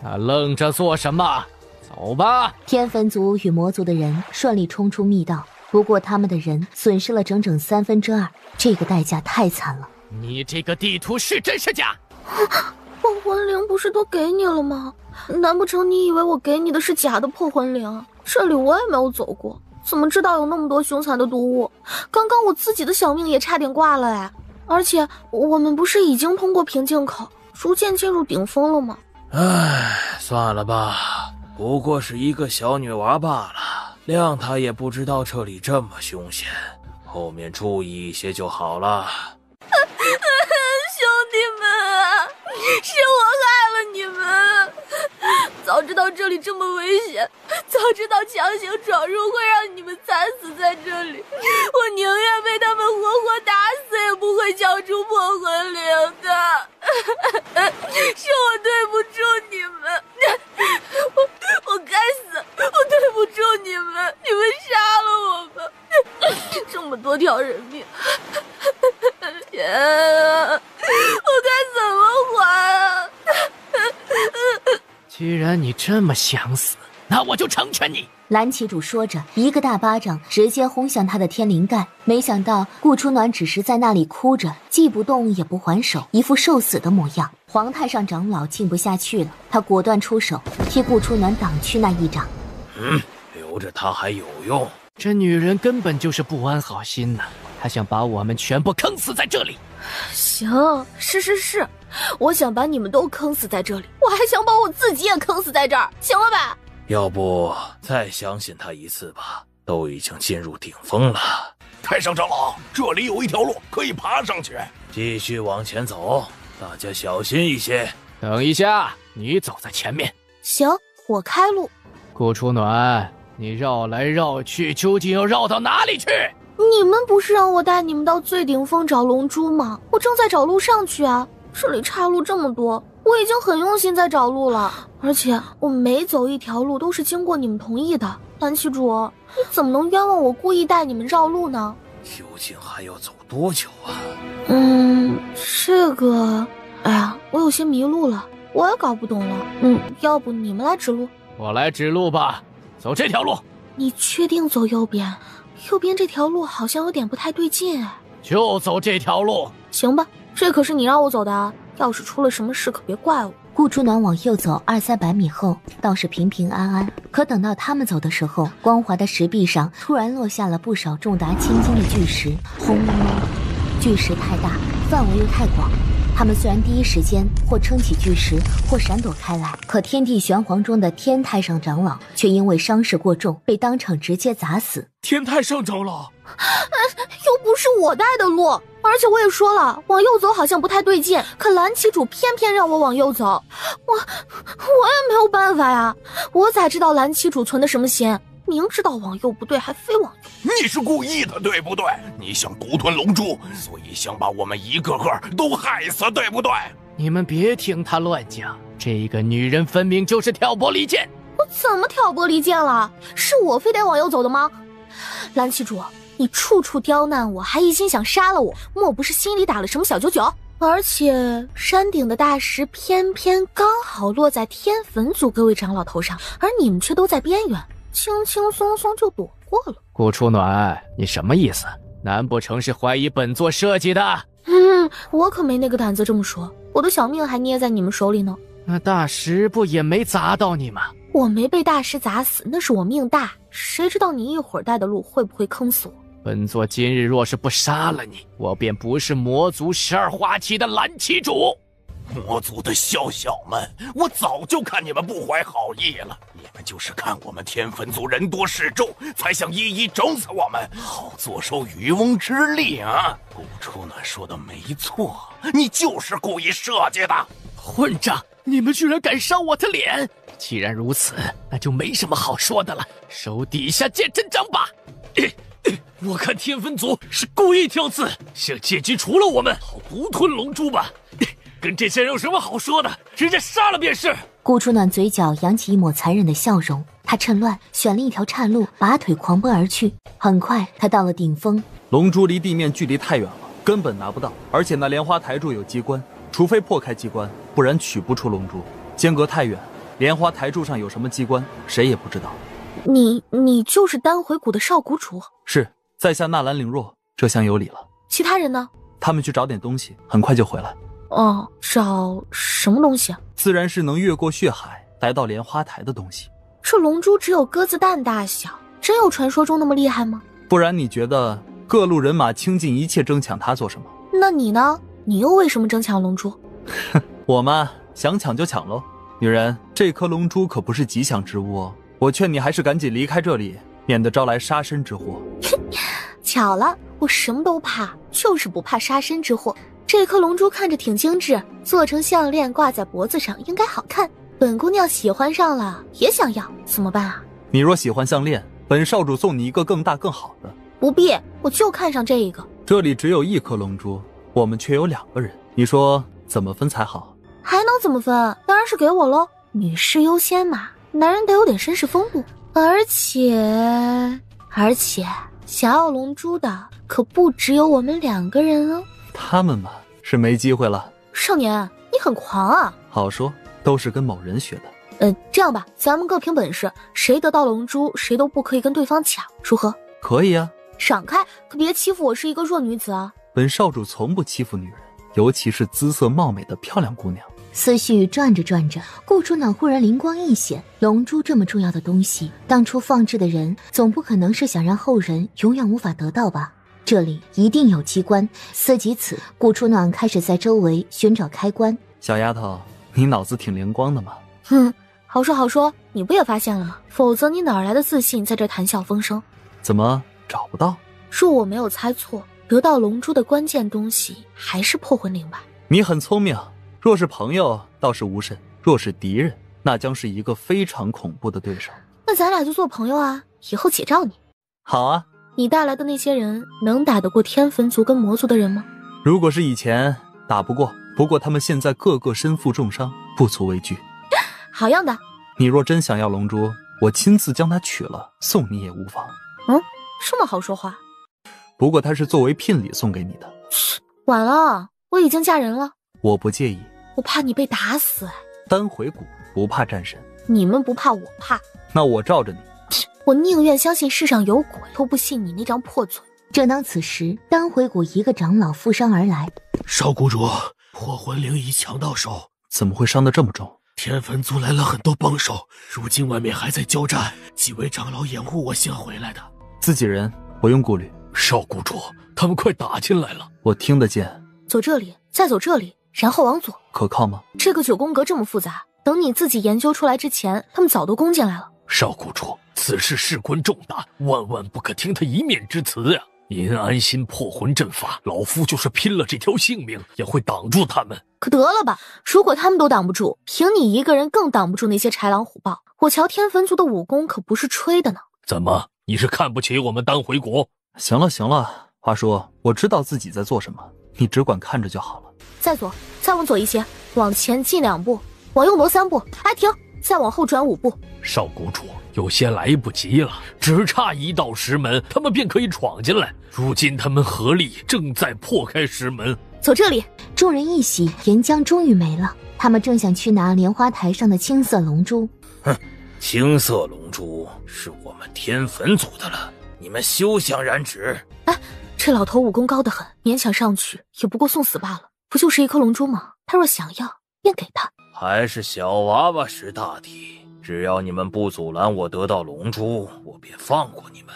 那愣着做什么？走吧！天坟族与魔族的人顺利冲出密道，不过他们的人损失了整整2/3，这个代价太惨了。你这个地图是真是假？破魂灵不是都给你了吗？难不成你以为我给你的是假的破魂灵？这里我也没有走过，怎么知道有那么多凶残的毒物？刚刚我自己的小命也差点挂了哎！而且我们不是已经通过平静口，逐渐进入顶峰了吗？算了吧，不过是一个小女娃罢了，谅她也不知道这里这么凶险，后面注意一些就好了。兄弟们啊，我害了你们。早知道这里这么危险，早知道强行闯入会让你们惨死在这里，我宁愿被他们活活打死，也不会交出破魂铃的。是我对不住你们，我该死，我对不住你们，你们杀了我吧。这么多条人命，天啊，我该怎么还啊？既然你这么想死，那我就成全你。蓝旗主说着，一个大巴掌直接轰向他的天灵盖。没想到顾初暖只是在那里哭着，既不动也不还手，一副受死的模样。黄太上长老静不下去了，他果断出手替顾初暖挡去那一掌。留着他还有用？这女人根本就是不安好心呐，她想把我们全部坑死在这里。行，是，我想把你们都坑死在这里，我还想把我自己也坑死在这儿，行了吧？要不再相信他一次吧，都已经进入顶峰了。太上长老，这里有一条路可以爬上去，继续往前走，大家小心一些。等一下，你走在前面。行，我开路。顾初暖，你绕来绕去，究竟要绕到哪里去？你们不是让我带你们到最顶峰找龙珠吗？我正在找路上去啊，这里岔路这么多，我已经很用心在找路了，而且我每走一条路都是经过你们同意的。蓝旗主，你怎么能冤枉我故意带你们绕路呢？究竟还要走多久啊？这个，哎呀，我有些迷路了，我也搞不懂了。要不你们来指路？我来指路吧，走这条路。你确定走右边？右边这条路好像有点不太对劲哎。就走这条路。行吧，这可是你让我走的啊，要是出了什么事可别怪我。顾初暖往右走200-300米后，倒是平平安安。可等到他们走的时候，光滑的石壁上突然落下了不少重达千斤的巨石，轰隆隆！巨石太大，范围又太广。他们虽然第一时间或撑起巨石，或闪躲开来，可天地玄黄中的天太上长老却因为伤势过重，被当场直接砸死。天太上长老，又不是我带的路，而且我也说了，往右走好像不太对劲，可蓝旗主偏偏让我往右走，我也没有办法呀，我咋知道蓝旗主存的什么心？明知道往右不对，还非往右。你是故意的，对不对？你想独吞龙珠，所以想把我们一个个都害死，对不对？你们别听他乱讲，这个女人分明就是挑拨离间。我怎么挑拨离间了？是我非得往右走的吗？蓝旗主，你处处刁难我，还一心想杀了我，莫不是心里打了什么小九九？而且山顶的大石偏偏刚好落在天坟族各位长老头上，而你们却都在边缘，轻轻松松就躲过了。顾初暖，你什么意思？难不成是怀疑本座设计的？我可没那个胆子这么说，我的小命还捏在你们手里呢。那大石不也没砸到你吗？我没被大石砸死，那是我命大，谁知道你一会儿带的路会不会坑死我？本座今日若是不杀了你，我便不是魔族12花旗的蓝旗主。魔族的小小们，我早就看你们不怀好意了，你们就是看我们天坟族人多势众，才想一一整死我们，好坐收渔翁之利啊！顾初暖说的没错，你就是故意设计的。混账！你们居然敢伤我的脸！既然如此，那就没什么好说的了，手底下见真章吧！我看天坟族是故意挑刺，想借机除了我们，好独吞龙珠吧。跟这些人有什么好说的？直接杀了便是。顾初暖嘴角扬起一抹残忍的笑容，他趁乱选了一条岔路，拔腿狂奔而去。很快，他到了顶峰。龙珠离地面距离太远了，根本拿不到，而且那莲花台柱有机关，除非破开机关，不然取不出龙珠。间隔太远，莲花台柱上有什么机关，谁也不知道。你就是丹回谷的少谷主？是，在下纳兰凌若，这厢有礼了。其他人呢？他们去找点东西，很快就回来。哦，找什么东西啊？自然是能越过血海来到莲花台的东西。这龙珠只有鸽子蛋大小，真有传说中那么厉害吗？不然你觉得各路人马倾尽一切争抢它做什么？那你呢？你又为什么争抢龙珠？我嘛，想抢就抢喽。女人，这颗龙珠可不是吉祥之物哦，我劝你还是赶紧离开这里，免得招来杀身之祸。巧了，我什么都怕，就是不怕杀身之祸。这颗龙珠看着挺精致，做成项链挂在脖子上应该好看。本姑娘喜欢上了，也想要，怎么办啊？你若喜欢项链，本少主送你一个更大更好的。不必，我就看上这一个。这里只有1颗龙珠，我们却有2个人，你说怎么分才好？还能怎么分？当然是给我喽，女士优先嘛，男人得有点绅士风度。而且想要龙珠的可不只有我们2个人哦。他们嘛，是没机会了。少年，你很狂啊！好说，都是跟某人学的。这样吧，咱们各凭本事，谁得到龙珠，谁都不可以跟对方抢，如何？可以啊。闪开，可别欺负我是一个弱女子啊！本少主从不欺负女人，尤其是姿色貌美的漂亮姑娘。思绪转着转着，顾初暖忽然灵光一现，龙珠这么重要的东西，当初放置的人总不可能是想让后人永远无法得到吧？这里一定有机关。思及此，顾初暖开始在周围寻找开关。小丫头，你脑子挺灵光的嘛？好说好说，你不也发现了吗？否则你哪来的自信在这谈笑风生？怎么找不到？若我没有猜错，得到龙珠的关键东西还是破魂铃吧？你很聪明，若是朋友倒是无甚，若是敌人，那将是一个非常恐怖的对手。那咱俩就做朋友啊，以后且照你。好啊。你带来的那些人能打得过天焚族跟魔族的人吗？如果是以前，打不过，不过他们现在个个身负重伤，不足为惧。好样的！你若真想要龙珠，我亲自将它取了，送你也无妨。这么好说话？不过它是作为聘礼送给你的。晚了，我已经嫁人了。我不介意。我怕你被打死。丹回谷不怕战神。你们不怕，我怕。那我罩着你。我宁愿相信世上有鬼，都不信你那张破嘴。正当此时，丹回谷一个长老负伤而来。少谷主，破魂铃已抢到手。怎么会伤得这么重？天焚族来了很多帮手，如今外面还在交战，几位长老掩护我先回来的。自己人，不用顾虑。少谷主，他们快打进来了。我听得见。走这里，再走这里，然后往左。可靠吗？这个9宫格这么复杂，等你自己研究出来之前，他们早都攻进来了。少谷主，此事事关重大，万万不可听他一面之词啊！您安心破魂阵法，老夫就是拼了这条性命也会挡住他们。可得了吧，如果他们都挡不住，凭你一个人更挡不住那些豺狼虎豹。我瞧天焚族的武功可不是吹的呢。怎么，你是看不起我们丹回国？行了行了，花叔，我知道自己在做什么，你只管看着就好了。再左，再往左一些，往前进2步，往右挪3步，哎停，再往后转5步。少谷主，有些来不及了，只差1道石门，他们便可以闯进来。如今他们合力正在破开石门。走这里。众人一喜，岩浆终于没了。他们正想去拿莲花台上的青色龙珠。青色龙珠是我们天焚族的了，你们休想染指。这老头武功高得很，勉强上去也不过送死罢了。不就是1颗龙珠吗？他若想要，便给他。还是小娃娃识大体，只要你们不阻拦我得到龙珠，我便放过你们。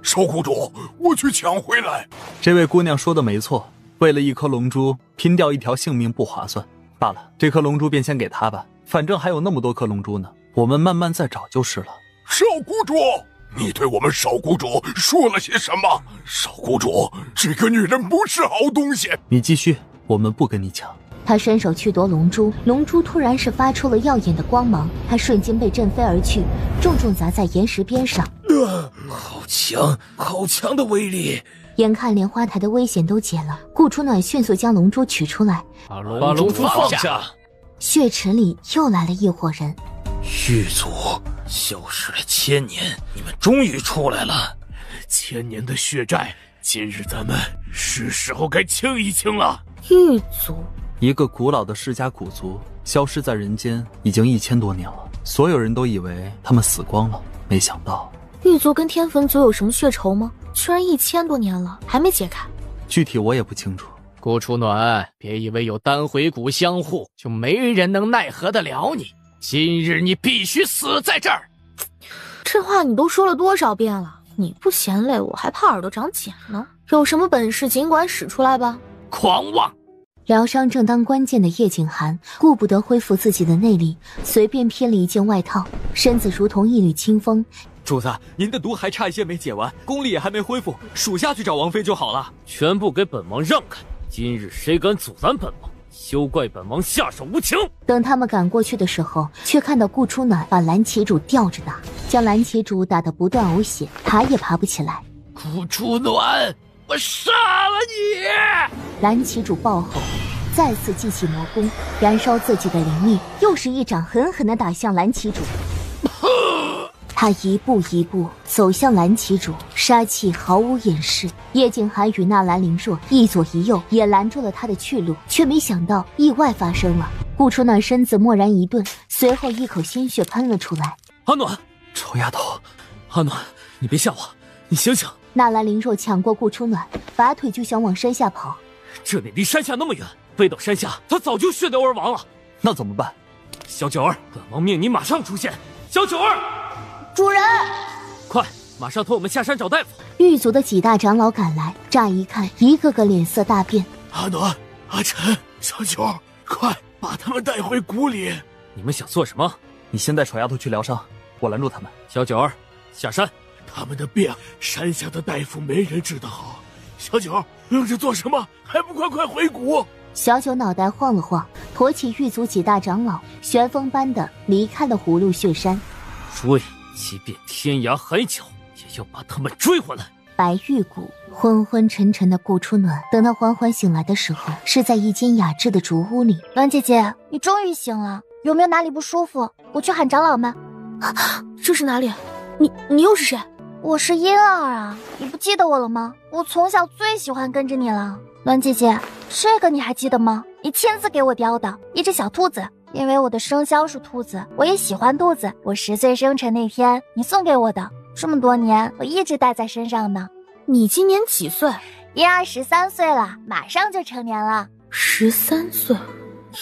少谷主，我去抢回来。这位姑娘说的没错，为了1颗龙珠，拼掉1条性命不划算。罢了，这颗龙珠便先给他吧，反正还有那么多颗龙珠呢，我们慢慢再找就是了。少谷主，你对我们少谷主说了些什么？少谷主，这个女人不是好东西。你继续，我们不跟你抢。他伸手去夺龙珠，龙珠突然是发出了耀眼的光芒，他瞬间被震飞而去，重重砸在岩石边上。好强，好强的威力！眼看莲花台的危险都解了，顾初暖迅速将龙珠取出来，把龙珠放下。血池里又来了一伙人。狱卒消失了1000年，你们终于出来了。1000年的血债，今日咱们是时候该清一清了。狱卒，一个古老的世家古族消失在人间已经1000多年了，所有人都以为他们死光了，没想到狱卒跟天焚族有什么血仇吗？居然1000多年了还没解开。具体我也不清楚。顾初暖，别以为有丹回谷相护，就没人能奈何得了你。今日你必须死在这儿。这话你都说了多少遍了？你不嫌累，我还怕耳朵长茧呢。有什么本事尽管使出来吧。狂妄！疗伤正当关键的叶景寒顾不得恢复自己的内力，随便披了一件外套，身子如同一缕清风。主子，您的毒还差一些没解完，功力也还没恢复，属下去找王妃就好了。全部给本王让开！今日谁敢阻拦本王，休怪本王下手无情！等他们赶过去的时候，却看到顾初暖把蓝旗主吊着打，将蓝旗主打得不断呕血，爬也爬不起来。顾初暖，我杀了你！蓝旗主暴吼，再次激起魔功，燃烧自己的灵力，又是一掌狠狠地打向蓝旗主。他一步一步走向蓝旗主，杀气毫无掩饰。叶静涵与纳兰凌若一左一右，也拦住了他的去路，却没想到意外发生了。顾初暖身子蓦然一顿，随后一口鲜血喷了出来。阿暖，臭丫头！阿暖，你别吓我，你醒醒！纳兰凌若抢过顾初暖，拔腿就想往山下跑。这里离山下那么远，飞到山下，他早就血流而亡了。那怎么办？小九儿，本王命你马上出现。小九儿，主人，快，马上拖我们下山找大夫。狱卒的几大长老赶来，乍一看，一个个脸色大变。阿暖、阿晨、小九儿，快把他们带回谷里！你们想做什么？你先带丑丫头去疗伤，我拦住他们。小九儿，下山。他们的病，山下的大夫没人治得好。小九，愣着做什么？还不快回谷！小九脑袋晃了晃，驮起狱卒几大长老，旋风般的离开了葫芦血山。追，即便天涯海角，也要把他们追回来。白玉谷，昏昏沉沉的顾初暖，等他缓缓醒来的时候，是在一间雅致的竹屋里。暖姐姐，你终于醒了，有没有哪里不舒服？我去喊长老们。这是哪里？你又是谁？我是婴儿啊，你不记得我了吗？我从小最喜欢跟着你了。暖姐姐，这个你还记得吗？你亲自给我雕的一只小兔子，因为我的生肖是兔子，我也喜欢兔子。我10岁生辰那天你送给我的，这么多年我一直带在身上呢。你今年几岁？婴儿13岁了，马上就成年了。13岁，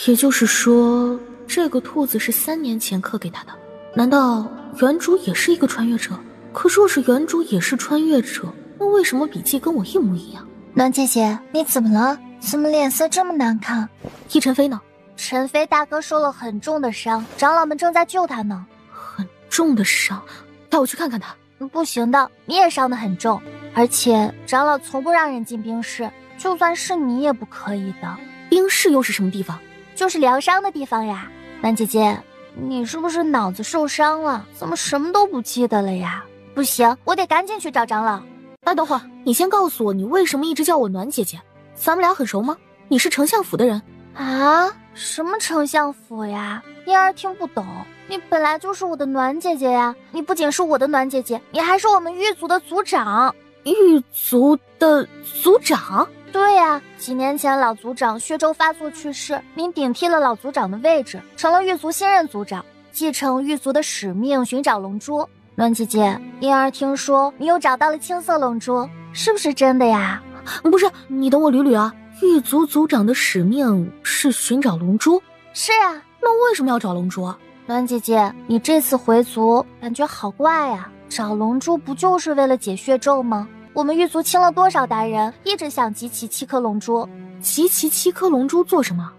也就是说，这个兔子是3年前刻给他的。难道原主也是一个穿越者？可若是原主也是穿越者，那为什么笔记跟我一模一样？暖姐姐，你怎么了？怎么脸色这么难看？叶晨飞呢？陈飞大哥受了很重的伤，长老们正在救他呢。很重的伤，带我去看看他。不行的，你也伤得很重，而且长老从不让人进冰室，就算是你也不可以的。冰室又是什么地方？就是疗伤的地方呀。暖姐姐，你是不是脑子受伤了？怎么什么都不记得了呀？不行，我得赶紧去找长老。哎，等会儿，你先告诉我，你为什么一直叫我暖姐姐？咱们俩很熟吗？你是丞相府的人啊？什么丞相府呀？婴儿听不懂。你本来就是我的暖姐姐呀！你不仅是我的暖姐姐，你还是我们狱卒的族长。狱卒的族长？对呀，几年前老族长血周发作去世，您顶替了老族长的位置，成了狱卒新任族长，继承狱卒的使命，寻找龙珠。暖姐姐，婴儿听说你又找到了青色龙珠，是不是真的呀？不是，你等我捋捋啊。狱卒族长的使命是寻找龙珠？是啊，那为什么要找龙珠啊？暖姐姐，你这次回族感觉好怪呀，找龙珠不就是为了解血咒吗？我们狱卒清了多少代人，一直想集齐7颗龙珠。集齐7颗龙珠做什么？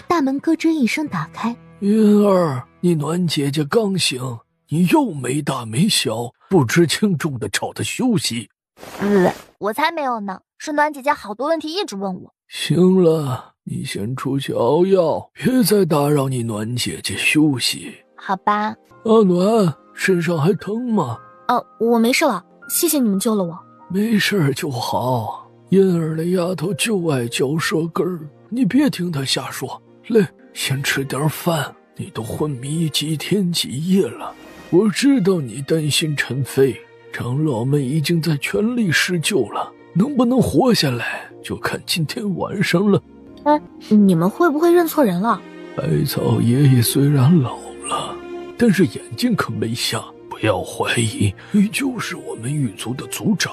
大门咯吱一声打开。云儿，你暖姐姐刚醒，你又没大没小，不知轻重的吵她休息。我才没有呢，是暖姐姐好多问题一直问我。行了，你先出去熬药，别再打扰你暖姐姐休息。好吧。阿暖，身上还疼吗？我没事了，谢谢你们救了我。没事就好。银儿那丫头就爱嚼舌根儿，你别听她瞎说。来，先吃点饭，你都昏迷几天几夜了。我知道你担心陈飞，长老们已经在全力施救了，能不能活下来就看今天晚上了。你们会不会认错人了？百草爷爷虽然老了，但是眼睛可没瞎，不要怀疑，你就是我们狱卒的族长，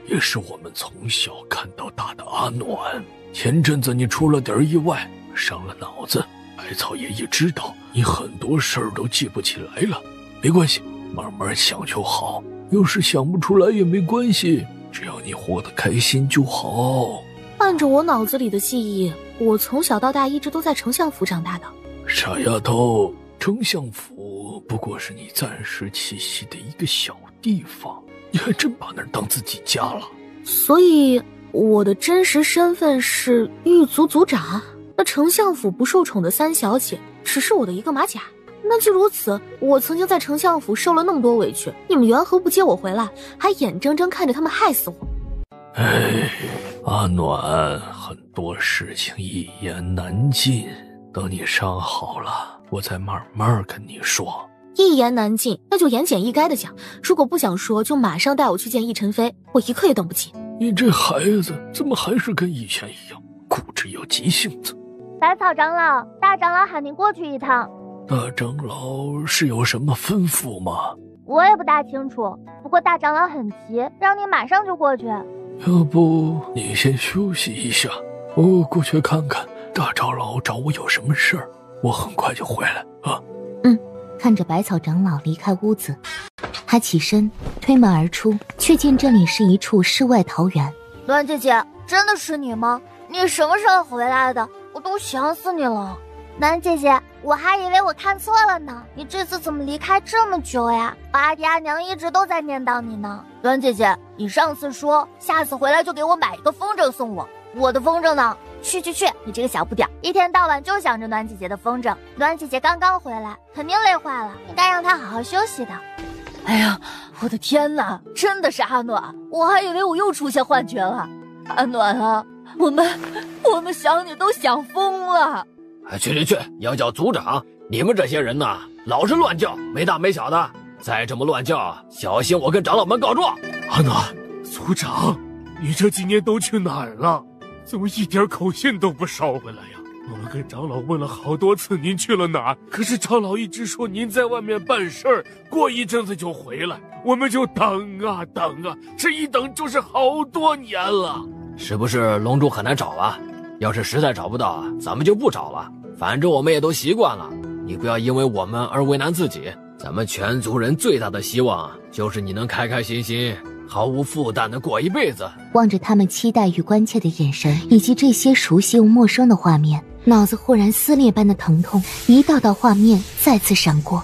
也是我们从小看到大的阿暖。前阵子你出了点意外，伤了脑子，百草爷爷知道你很多事儿都记不起来了，没关系，慢慢想就好。要是想不出来也没关系，只要你活得开心就好。按着我脑子里的记忆，我从小到大一直都在丞相府长大的。傻丫头，丞相府不过是你暂时栖息的一个小地方，你还真把那儿当自己家了。所以我的真实身份是狱卒族长，那丞相府不受宠的三小姐只是我的一个马甲。那既如此，我曾经在丞相府受了那么多委屈，你们缘何不接我回来，还眼睁睁看着他们害死我？哎，阿暖，很多事情一言难尽，等你伤好了，我再慢慢跟你说。一言难尽，那就言简意赅的讲，如果不想说，就马上带我去见奕晨飞，我一刻也等不及。你这孩子怎么还是跟以前一样，固执又急性子？百草长老，大长老喊您过去一趟。大长老是有什么吩咐吗？我也不大清楚，不过大长老很急，让你马上就过去。要不你先休息一下，我过去看看大长老找我有什么事儿，我很快就回来啊。看着百草长老离开屋子，他起身推门而出，却见这里是一处世外桃源。栾姐姐，真的是你吗？你什么时候回来的？我都想死你了。栾姐姐，我还以为我看错了呢，你这次怎么离开这么久呀？阿爹阿娘一直都在念叨你呢。栾姐姐，你上次说下次回来就给我买一个风筝送我，我的风筝呢？去，你这个小不点，一天到晚就想着暖姐姐的风筝。暖姐姐刚刚回来，肯定累坏了，你该让她好好休息的。哎呀，我的天哪，真的是阿暖，我还以为我又出现幻觉了。阿暖啊，我们想你都想疯了。去，要叫族长！你们这些人呐，老是乱叫，没大没小的，再这么乱叫，小心我跟长老们告状。阿暖，族长，你这几年都去哪儿了？怎么一点口信都不捎回来呀？我们跟长老问了好多次您去了哪儿，可是长老一直说您在外面办事儿，过一阵子就回来。我们就等啊，这一等就是好多年了。是不是龙珠很难找啊？要是实在找不到，咱们就不找了。反正我们也都习惯了，你不要因为我们而为难自己。咱们全族人最大的希望就是你能开开心心，毫无负担的过一辈子。望着他们期待与关切的眼神，以及这些熟悉又陌生的画面，脑子忽然撕裂般的疼痛，一道道画面再次闪过。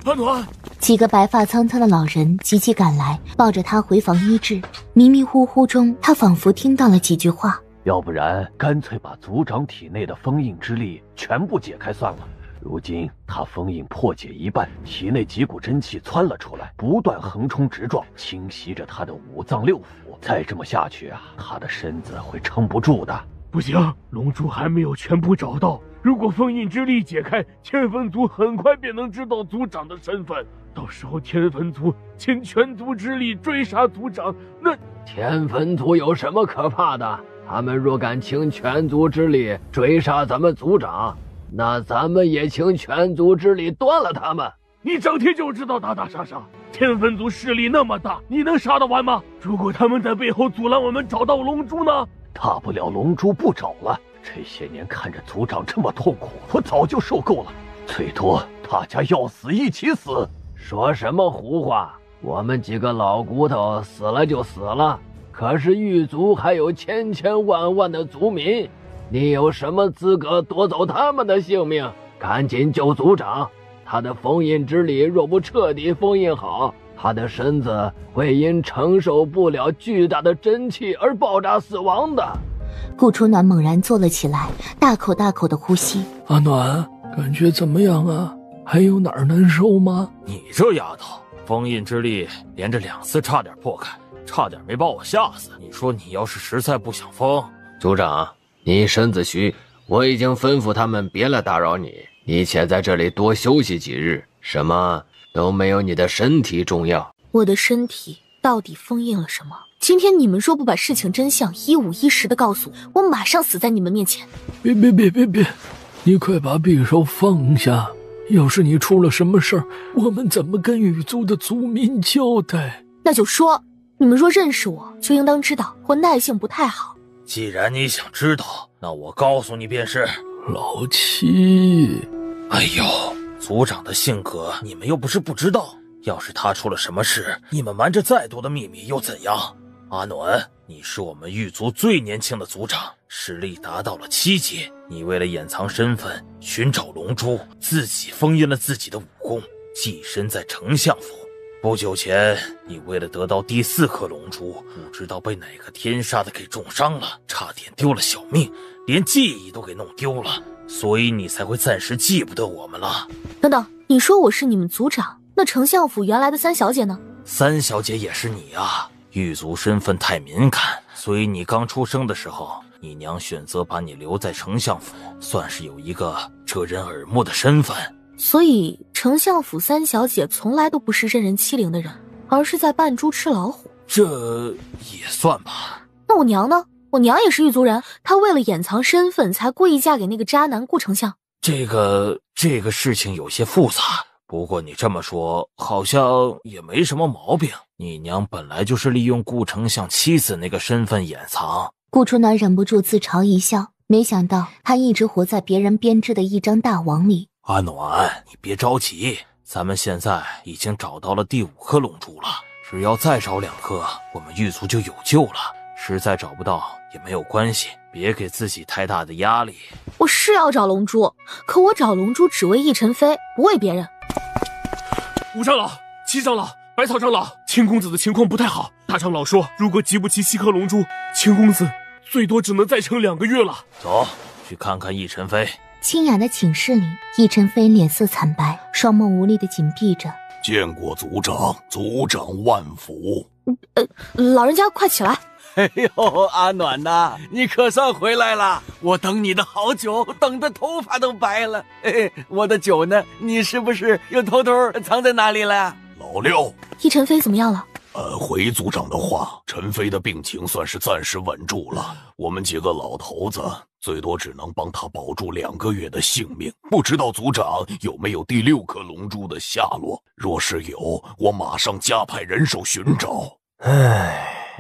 阿暖，几个白发苍苍的老人急急赶来，抱着他回房医治。迷迷糊糊中，他仿佛听到了几句话。要不然干脆把族长体内的封印之力全部解开算了。如今他封印破解一半，体内几股真气窜了出来，不断横冲直撞，侵袭着他的五脏六腑。再这么下去啊，他的身子会撑不住的。不行，龙珠还没有全部找到。如果封印之力解开，天分族很快便能知道族长的身份。到时候天分族倾全族之力追杀族长，那天分族有什么可怕的？他们若敢倾全族之力追杀咱们族长，那咱们也倾全族之力端了他们。你整天就知道打打杀杀，天分族势力那么大，你能杀得完吗？如果他们在背后阻拦我们找到龙珠呢？大不了龙珠不找了。这些年看着族长这么痛苦，我早就受够了。最多大家要死一起死。说什么胡话？我们几个老骨头死了就死了，可是狱族还有千千万万的族民，你有什么资格夺走他们的性命？赶紧救族长！他的封印之力若不彻底封印好，他的身子会因承受不了巨大的真气而爆炸死亡的。顾初暖猛然坐了起来，大口大口的呼吸。阿暖，感觉怎么样啊？还有哪儿难受吗？你这丫头，封印之力连着2次差点破开，差点没把我吓死。你说你要是实在不想封，族长，你身子虚，我已经吩咐他们别来打扰你，你且在这里多休息几日，什么都没有你的身体重要。我的身体到底封印了什么？今天你们若不把事情真相一五一十的告诉我，我马上死在你们面前。别，你快把匕首放下！要是你出了什么事儿，我们怎么跟狱族的族民交代？那就说，你们若认识我，就应当知道我耐性不太好。既然你想知道，那我告诉你便是。老七，哎呦，族长的性格你们又不是不知道，要是他出了什么事，你们瞒着再多的秘密又怎样？阿暖，你是我们狱族最年轻的族长，实力达到了7阶。你为了掩藏身份，寻找龙珠，自己封印了自己的武功，寄身在丞相府。不久前，你为了得到第4颗龙珠，不知道被哪个天杀的给重伤了，差点丢了小命，连记忆都给弄丢了，所以你才会暂时记不得我们了。等等，你说我是你们族长，那丞相府原来的3小姐呢？3小姐也是你啊，狱卒身份太敏感，所以你刚出生的时候，你娘选择把你留在丞相府，算是有一个遮人耳目的身份。所以丞相府3小姐从来都不是任人欺凌的人，而是在扮猪吃老虎。这也算吧。那我娘呢？我娘也是狱卒人，她为了掩藏身份才故意嫁给那个渣男顾丞相。这个事情有些复杂，不过你这么说好像也没什么毛病。你娘本来就是利用顾丞相妻子那个身份掩藏。顾初暖忍不住自嘲一笑，没想到他一直活在别人编织的一张大网里。阿暖，你别着急，咱们现在已经找到了第5颗龙珠了，只要再找2颗，我们狱卒就有救了。实在找不到也没有关系，别给自己太大的压力。我是要找龙珠，可我找龙珠只为奕晨飞，不为别人。5长老、7长老、百草长老，青公子的情况不太好。大长老说，如果集不齐7颗龙珠，青公子最多只能再撑2个月了。走，去看看奕晨飞。清雅的寝室里，奕晨飞脸色惨白，双目无力地紧闭着。见过族长，族长万福。老人家快起来！哎呦，阿暖呐，你可算回来了！我等你的好久，等的头发都白了。我的酒呢？你是不是又偷偷藏在哪里了？老六，奕晨飞怎么样了？回族长的话，陈飞的病情算是暂时稳住了。我们几个老头子最多只能帮他保住2个月的性命。不知道族长有没有第6颗龙珠的下落？若是有，我马上加派人手寻找。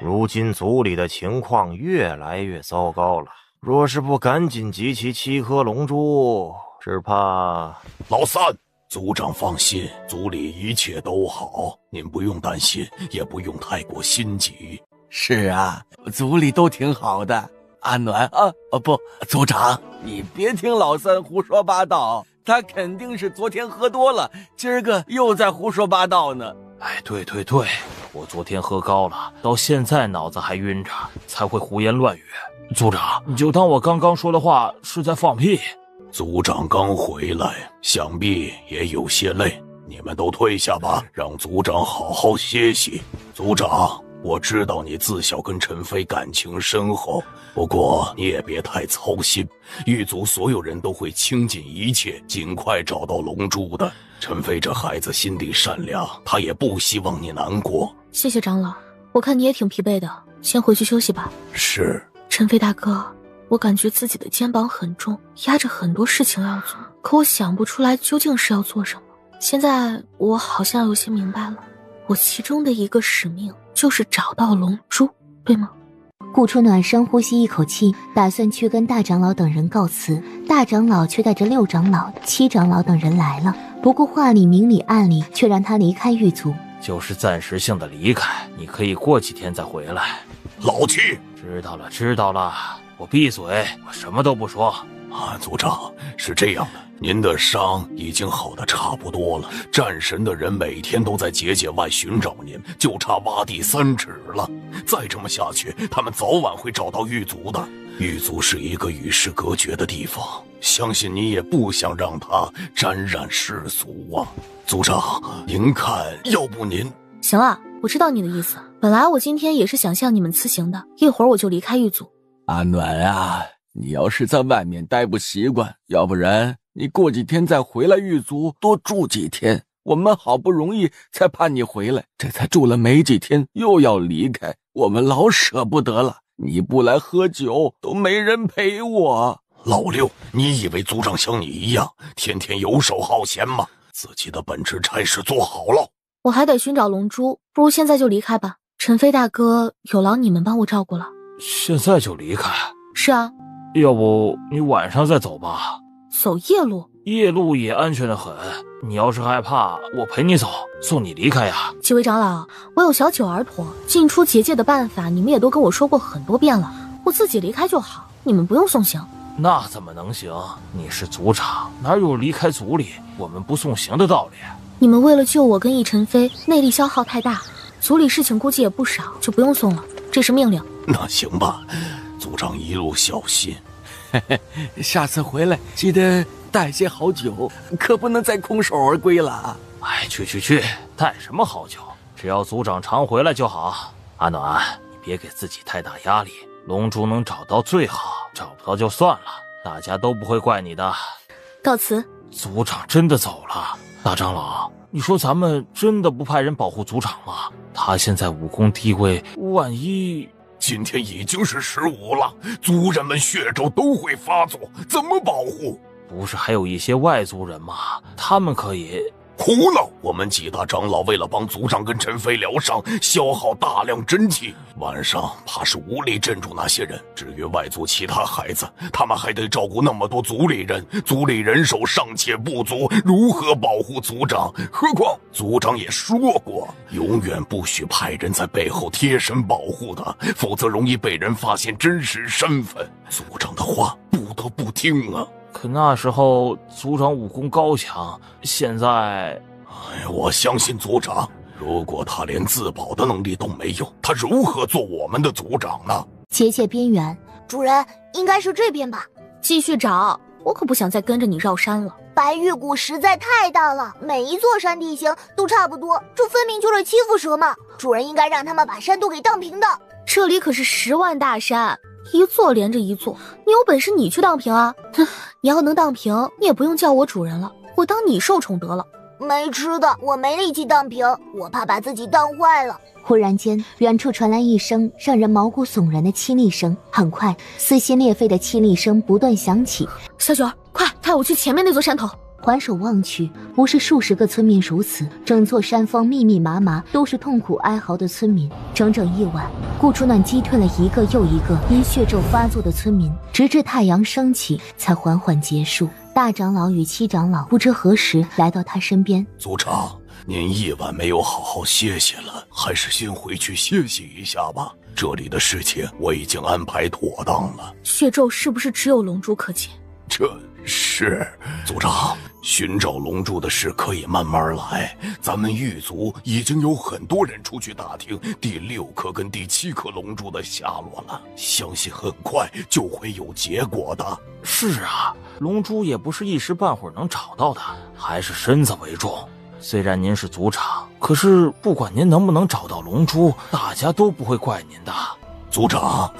如今族里的情况越来越糟糕了。若是不赶紧集齐7颗龙珠，只怕……老三，族长放心，族里一切都好，您不用担心，也不用太过心急。是啊，族里都挺好的。阿暖啊，不，族长，你别听老三胡说八道，他肯定是昨天喝多了，今儿个又在胡说八道呢。对，我昨天喝高了，到现在脑子还晕着，才会胡言乱语。族长，你就当我刚刚说的话是在放屁。族长刚回来，想必也有些累，你们都退下吧，让族长好好歇息。族长，我知道你自小跟陈飞感情深厚，不过你也别太操心，狱卒所有人都会倾尽一切，尽快找到龙珠的。陈飞这孩子心地善良，他也不希望你难过。谢谢长老，我看你也挺疲惫的，先回去休息吧。是。陈飞大哥，我感觉自己的肩膀很重，压着很多事情要做，可我想不出来究竟是要做什么。现在我好像有些明白了，我其中的一个使命就是找到龙珠，对吗？顾初暖深呼吸一口气，打算去跟大长老等人告辞。大长老却带着6长老、7长老等人来了，不过话里明里暗里却让他离开狱卒，就是暂时性的离开，你可以过几天再回来。老七，知道了，我闭嘴，我什么都不说。族长，是这样的，您的伤已经好得差不多了，战神的人每天都在结界外寻找您，就差挖地3尺了。再这么下去，他们早晚会找到狱卒的。狱卒是一个与世隔绝的地方，相信你也不想让他沾染世俗啊。族长，您看，要不您……行了，我知道你的意思。本来我今天也是想向你们辞行的，一会儿我就离开狱卒。阿暖啊，你要是在外面待不习惯，要不然你过几天再回来狱卒多住几天。我们好不容易才盼你回来，这才住了没几天又要离开，我们老舍不得了。你不来喝酒都没人陪我。老六，你以为族长像你一样天天游手好闲吗？自己的本职差事做好了。我还得寻找龙珠，不如现在就离开吧。陈飞大哥，有劳你们帮我照顾了。现在就离开？是啊。要不你晚上再走吧。走夜路？夜路也安全得很，你要是害怕，我陪你走，送你离开呀。几位长老，我有小九儿陀，进出结界的办法你们也都跟我说过很多遍了，我自己离开就好，你们不用送行。那怎么能行？你是族长，哪有离开族里我们不送行的道理？你们为了救我跟易晨飞，内力消耗太大，族里事情估计也不少，就不用送了，这是命令。那行吧，族长一路小心。下次回来记得带些好酒，可不能再空手而归了。哎，去，带什么好酒？只要族长常回来就好。阿暖，你别给自己太大压力，龙珠能找到最好，找不到就算了，大家都不会怪你的。告辞。族长真的走了。大长老，你说咱们真的不派人保护族长吗？他现在武功地位，万一……今天已经是15了，族人们血咒都会发作，怎么保护？不是还有一些外族人吗？他们可以……胡闹！我们几大长老为了帮族长跟陈飞疗伤，消耗大量真气，晚上怕是无力镇住那些人。至于外族其他孩子，他们还得照顾那么多族里人，族里人手尚且不足，如何保护族长？何况族长也说过，永远不许派人在背后贴身保护他，否则容易被人发现真实身份。族长的话不得不听啊。可那时候族长武功高强，现在……我相信族长，如果他连自保的能力都没有，他如何做我们的族长呢？结界边缘，主人应该是这边吧？继续找，我可不想再跟着你绕山了。白玉谷实在太大了，每一座山地形都差不多，这分明就是欺负蛇嘛！主人应该让他们把山都给荡平的。这里可是10万大山，一座连着一座，你有本事你去荡平啊！哼，你要能荡平，你也不用叫我主人了，我当你受宠得了。没吃的，我没力气荡平，我怕把自己荡坏了。忽然间，远处传来一声让人毛骨悚然的凄厉声，很快，撕心裂肺的凄厉声不断响起。小九儿，快带我去前面那座山头。环首望去，不是数十个村民如此，整座山峰密密麻麻都是痛苦哀嚎的村民。整整1晚，顾初暖击退了一个又一个因血咒发作的村民，直至太阳升起才缓缓结束。大长老与七长老不知何时来到他身边。族长，您1晚没有好好歇歇了，还是先回去歇息一下吧。这里的事情我已经安排妥当了。血咒是不是只有龙珠可解？这是族长，寻找龙珠的事可以慢慢来。咱们狱族已经有很多人出去打听第6颗跟第7颗龙珠的下落了，相信很快就会有结果的。是啊，龙珠也不是一时半会儿能找到的，还是身子为重。虽然您是族长，可是不管您能不能找到龙珠，大家都不会怪您的。族长，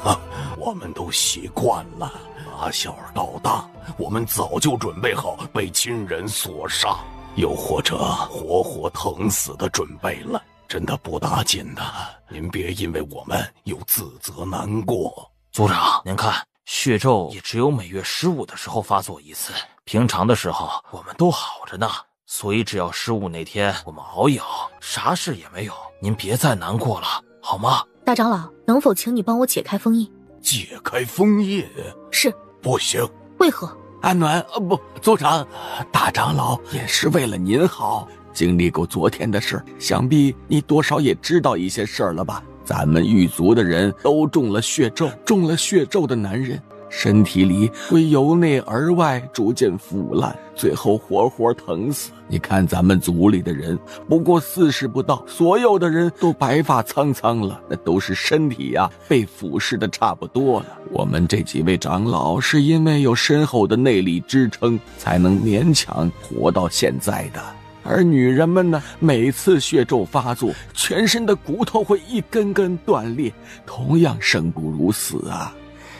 我们都习惯了，打小到大，我们早就准备好被亲人所杀，又或者活活疼死的准备了。真的不打紧的，您别因为我们又自责难过。族长，您看，血咒也只有每月15的时候发作一次，平常的时候我们都好着呢。所以只要15那天我们熬一熬，啥事也没有，您别再难过了，好吗？大长老，能否请你帮我解开封印？解开封印？是。不行。为何？安暖，不，族长，大长老也是为了您好。经历过昨天的事，想必你多少也知道一些事儿了吧？咱们狱族的人都中了血咒，中了血咒的男人身体里会由内而外逐渐腐烂，最后活活疼死。你看咱们族里的人不过40不到，所有的人都白发苍苍了，那都是身体呀被腐蚀的差不多了。我们这几位长老是因为有深厚的内力支撑，才能勉强活到现在的。而女人们呢，每次血咒发作，全身的骨头会一根根断裂，同样生不如死啊。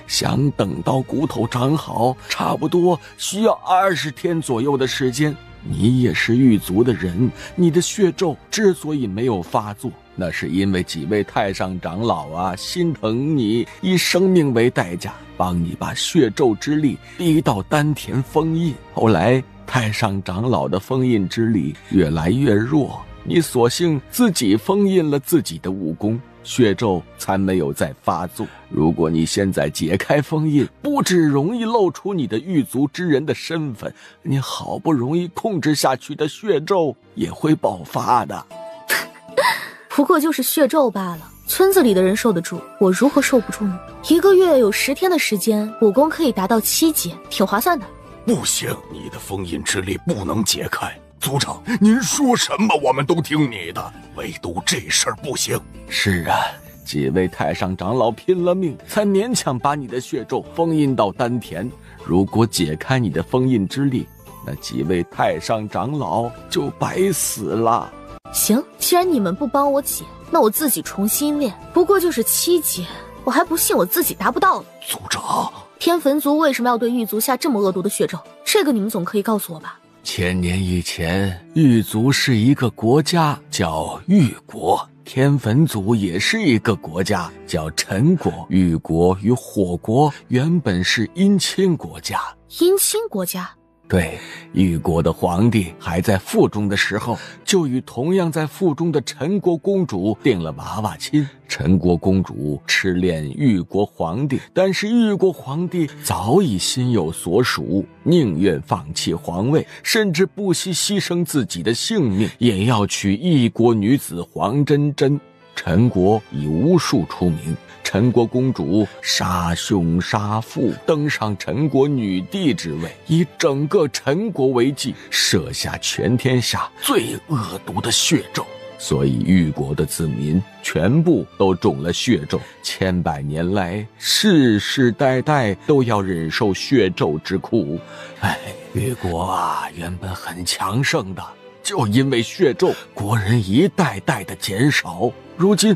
想等到骨头长好，差不多需要20天左右的时间。你也是狱族的人，你的血咒之所以没有发作，那是因为几位太上长老啊心疼你，以生命为代价帮你把血咒之力逼到丹田封印。后来太上长老的封印之力越来越弱，你索性自己封印了自己的武功，血咒才没有再发作。如果你现在解开封印，不只容易露出你的狱族之人的身份，你好不容易控制下去的血咒也会爆发的。不过就是血咒罢了，村子里的人受得住，我如何受不住呢？1个月有10天的时间，武功可以达到7级，挺划算的。不行，你的封印之力不能解开，族长，您说什么我们都听你的，唯独这事儿不行。是啊，几位太上长老拼了命，才勉强把你的血咒封印到丹田。如果解开你的封印之力，那几位太上长老就白死了。行，既然你们不帮我解，那我自己重新练。不过就是7阶，我还不信我自己达不到呢。族长，天坟族为什么要对狱族下这么恶毒的血咒？这个你们总可以告诉我吧？1000年以前，狱族是一个国家，叫狱国；天坟族也是一个国家，叫陈国。狱国与火国原本是姻亲国家。姻亲国家？对，狱国的皇帝还在腹中的时候，就与同样在腹中的陈国公主定了娃娃亲。陈国公主痴恋狱国皇帝，但是狱国皇帝早已心有所属，宁愿放弃皇位，甚至不惜牺牲自己的性命，也要娶一国女子黄真真。陈国以巫术出名，陈国公主杀兄杀父，登上陈国女帝之位，以整个陈国为祭，设下全天下最恶毒的血咒。所以狱国的子民全部都中了血咒，100年来世世代代都要忍受血咒之苦。狱国啊，原本很强盛的，就因为血咒，国人一代代的减少。如今，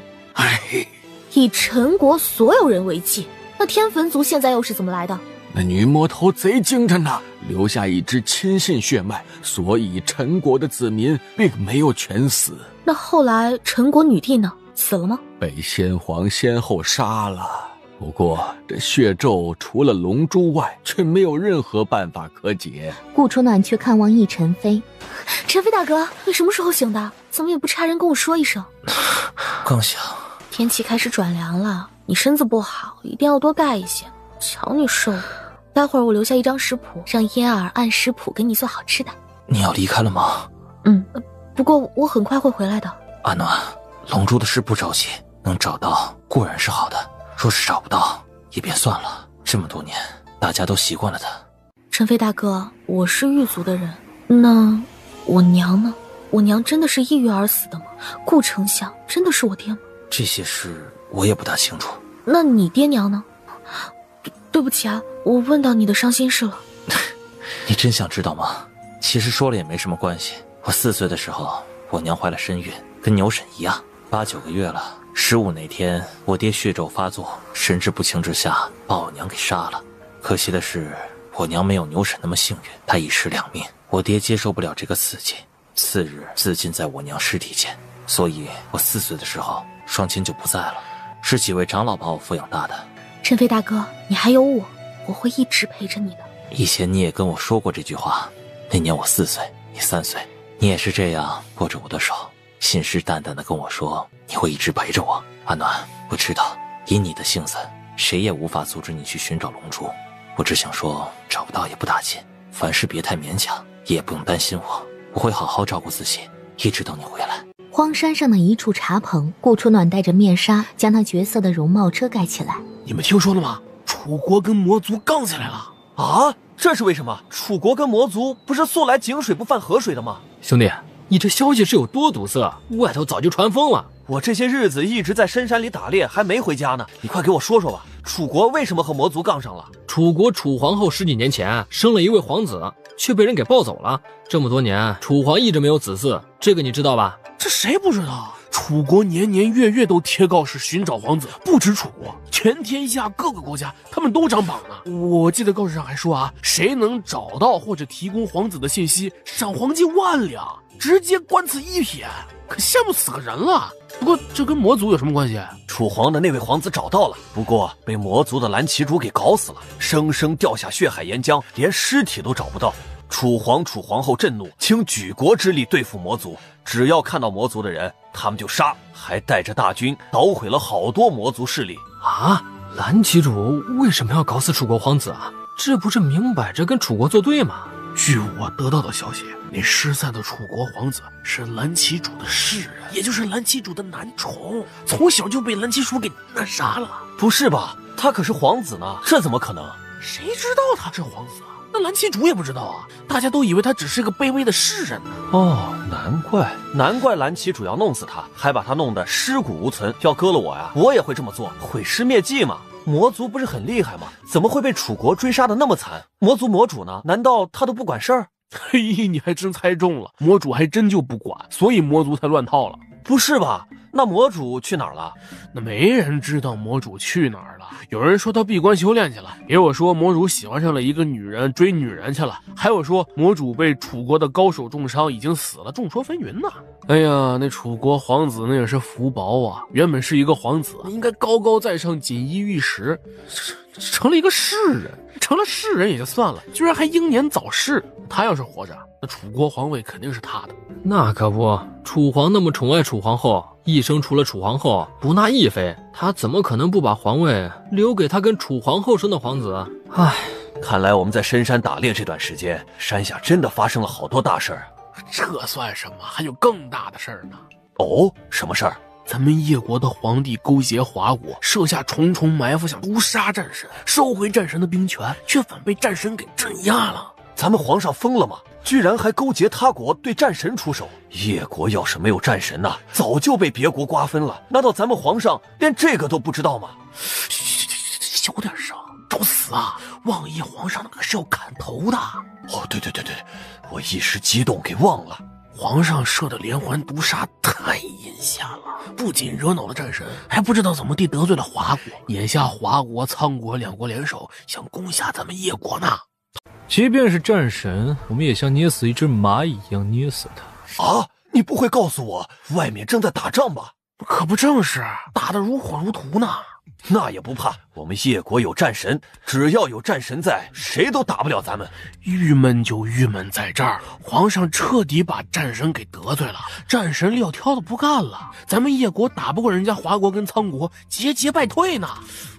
以陈国所有人为祭，那天坟族现在又是怎么来的？那女魔头贼精着呢，留下一支亲信血脉，所以陈国的子民并没有全死。那后来陈国女帝呢？死了吗？被先皇先后杀了。不过这血咒除了龙珠外，却没有任何办法可解。顾初暖去看望易晨飞。晨飞大哥，你什么时候醒的？怎么也不差人跟我说一声？刚醒。天气开始转凉了，你身子不好，一定要多盖一些。瞧你瘦的，待会儿我留下一张食谱，让嫣儿按食谱给你做好吃的。你要离开了吗？不过我很快会回来的。阿暖，龙珠的事不着急，能找到固然是好的，若是找不到也便算了。这么多年，大家都习惯了他。陈飞大哥，我是狱族的人，那我娘呢？我娘真的是抑郁而死的吗？顾丞相真的是我爹吗？这些事我也不大清楚。那你爹娘呢？对不起啊，我问到你的伤心事了。你真想知道吗？其实说了也没什么关系。我4岁的时候，我娘怀了身孕，跟牛婶一样，8、9个月了。15那天，我爹血咒发作，神志不清之下把我娘给杀了。可惜的是，我娘没有牛婶那么幸运，她一尸两命。我爹接受不了这个刺激，次日自尽在我娘尸体前。所以我4岁的时候，双亲就不在了，是几位长老把我抚养大的。陈飞大哥，你还有我，我会一直陪着你的。以前你也跟我说过这句话，那年我4岁，你3岁，你也是这样握着我的手，信誓旦旦地跟我说你会一直陪着我。阿暖，我知道以你的性子，谁也无法阻止你去寻找龙珠。我只想说，找不到也不打紧，凡事别太勉强，也不用担心我会好好照顾自己，一直等你回来。荒山上的一处茶棚，顾初暖戴着面纱，将那绝色的容貌遮盖起来。你们听说了吗？楚国跟魔族杠起来了啊！这是为什么？楚国跟魔族不是素来井水不犯河水的吗？兄弟，你这消息是有多堵塞？外头早就传疯了。我这些日子一直在深山里打猎，还没回家呢。你快给我说说吧，楚国为什么和魔族杠上了？楚国楚皇后10几年前生了一位皇子，却被人给抱走了。这么多年，楚皇一直没有子嗣，这个你知道吧？这谁不知道？楚国年年月月都贴告示寻找皇子，不止楚国，全天下各个国家他们都张榜呢。我记得告示上还说啊，谁能找到或者提供皇子的信息，赏黄金1万两，直接官赐1品，可羡慕死个人了。不过这跟魔族有什么关系？楚皇的那位皇子找到了，不过被魔族的蓝旗主给搞死了，生生掉下血海岩浆，连尸体都找不到。楚皇、楚皇后震怒，倾举国之力对付魔族，只要看到魔族的人，他们就杀，还带着大军捣毁了好多魔族势力。啊，蓝旗主为什么要搞死楚国皇子啊？这不是明摆着跟楚国作对吗？据我得到的消息，那失散的楚国皇子是蓝旗主的世人，也就是蓝旗主的男宠，从小就被蓝旗主给那啥了。不是吧？他可是皇子呢，这怎么可能？谁知道他是皇子啊？那蓝旗主也不知道啊，大家都以为他只是个卑微的士人呢。哦，难怪蓝旗主要弄死他，还把他弄得尸骨无存。要搁了我呀，我也会这么做，毁尸灭迹嘛。魔族不是很厉害吗？怎么会被楚国追杀的那么惨？魔族魔主呢？难道他都不管事儿？嘿，你还真猜中了，魔主还真就不管，所以魔族才乱套了。不是吧？那魔主去哪儿了？那没人知道魔主去哪儿了。有人说他闭关修炼去了，也有说魔主喜欢上了一个女人，追女人去了，还有说魔主被楚国的高手重伤，已经死了，众说纷纭呢。哎呀，那楚国皇子那也是福薄啊，原本是一个皇子，应该高高在上，锦衣玉食，成了一个士人。成了士人也就算了，居然还英年早逝。他要是活着，那楚国皇位肯定是他的。那可不，楚皇那么宠爱楚皇后，一生除了楚皇后不纳一妃，他怎么可能不把皇位留给他跟楚皇后生的皇子？唉，看来我们在深山打猎这段时间，山下真的发生了好多大事儿。这算什么？还有更大的事儿呢。哦，什么事儿？咱们叶国的皇帝勾结华国，设下重重埋伏，想诛杀战神，收回战神的兵权，却反被战神给镇压了。咱们皇上疯了吗？居然还勾结他国对战神出手！叶国要是没有战神呐，早就被别国瓜分了。难道咱们皇上连这个都不知道吗？小点声，找死啊！忘叶皇上那可是要砍头的。哦，对，我一时激动给忘了。皇上设的连环毒杀太阴险了，不仅惹恼了战神，还不知道怎么地得罪了华国。眼下华国、仓国两国联手，想攻下咱们叶国呢。即便是战神，我们也像捏死一只蚂蚁一样捏死他。啊！你不会告诉我，外面正在打仗吧？可不正是，打得如火如荼呢。那也不怕，我们叶国有战神，只要有战神在，谁都打不了咱们。郁闷就郁闷在这儿，皇上彻底把战神给得罪了，战神撂挑子不干了，咱们叶国打不过人家华国跟仓国，节败退呢。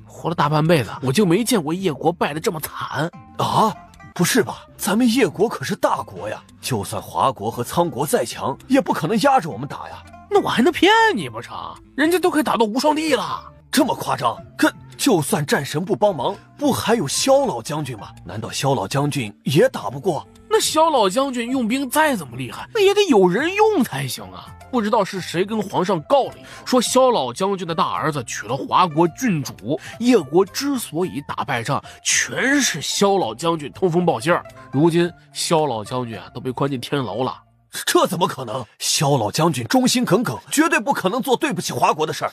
活了大半辈子，我就没见过叶国败得这么惨啊！不是吧？咱们叶国可是大国呀，就算华国和仓国再强，也不可能压着我们打呀。那我还能骗你不成？人家都可以打到无双帝了。这么夸张？可就算战神不帮忙，不还有萧老将军吗？难道萧老将军也打不过？那萧老将军用兵再怎么厉害，那也得有人用才行啊！不知道是谁跟皇上告了，说萧老将军的大儿子娶了华国郡主，叶国之所以打败仗，全是萧老将军通风报信儿。如今萧老将军都被关进天牢了。这怎么可能？萧老将军忠心耿耿，绝对不可能做对不起华国的事儿，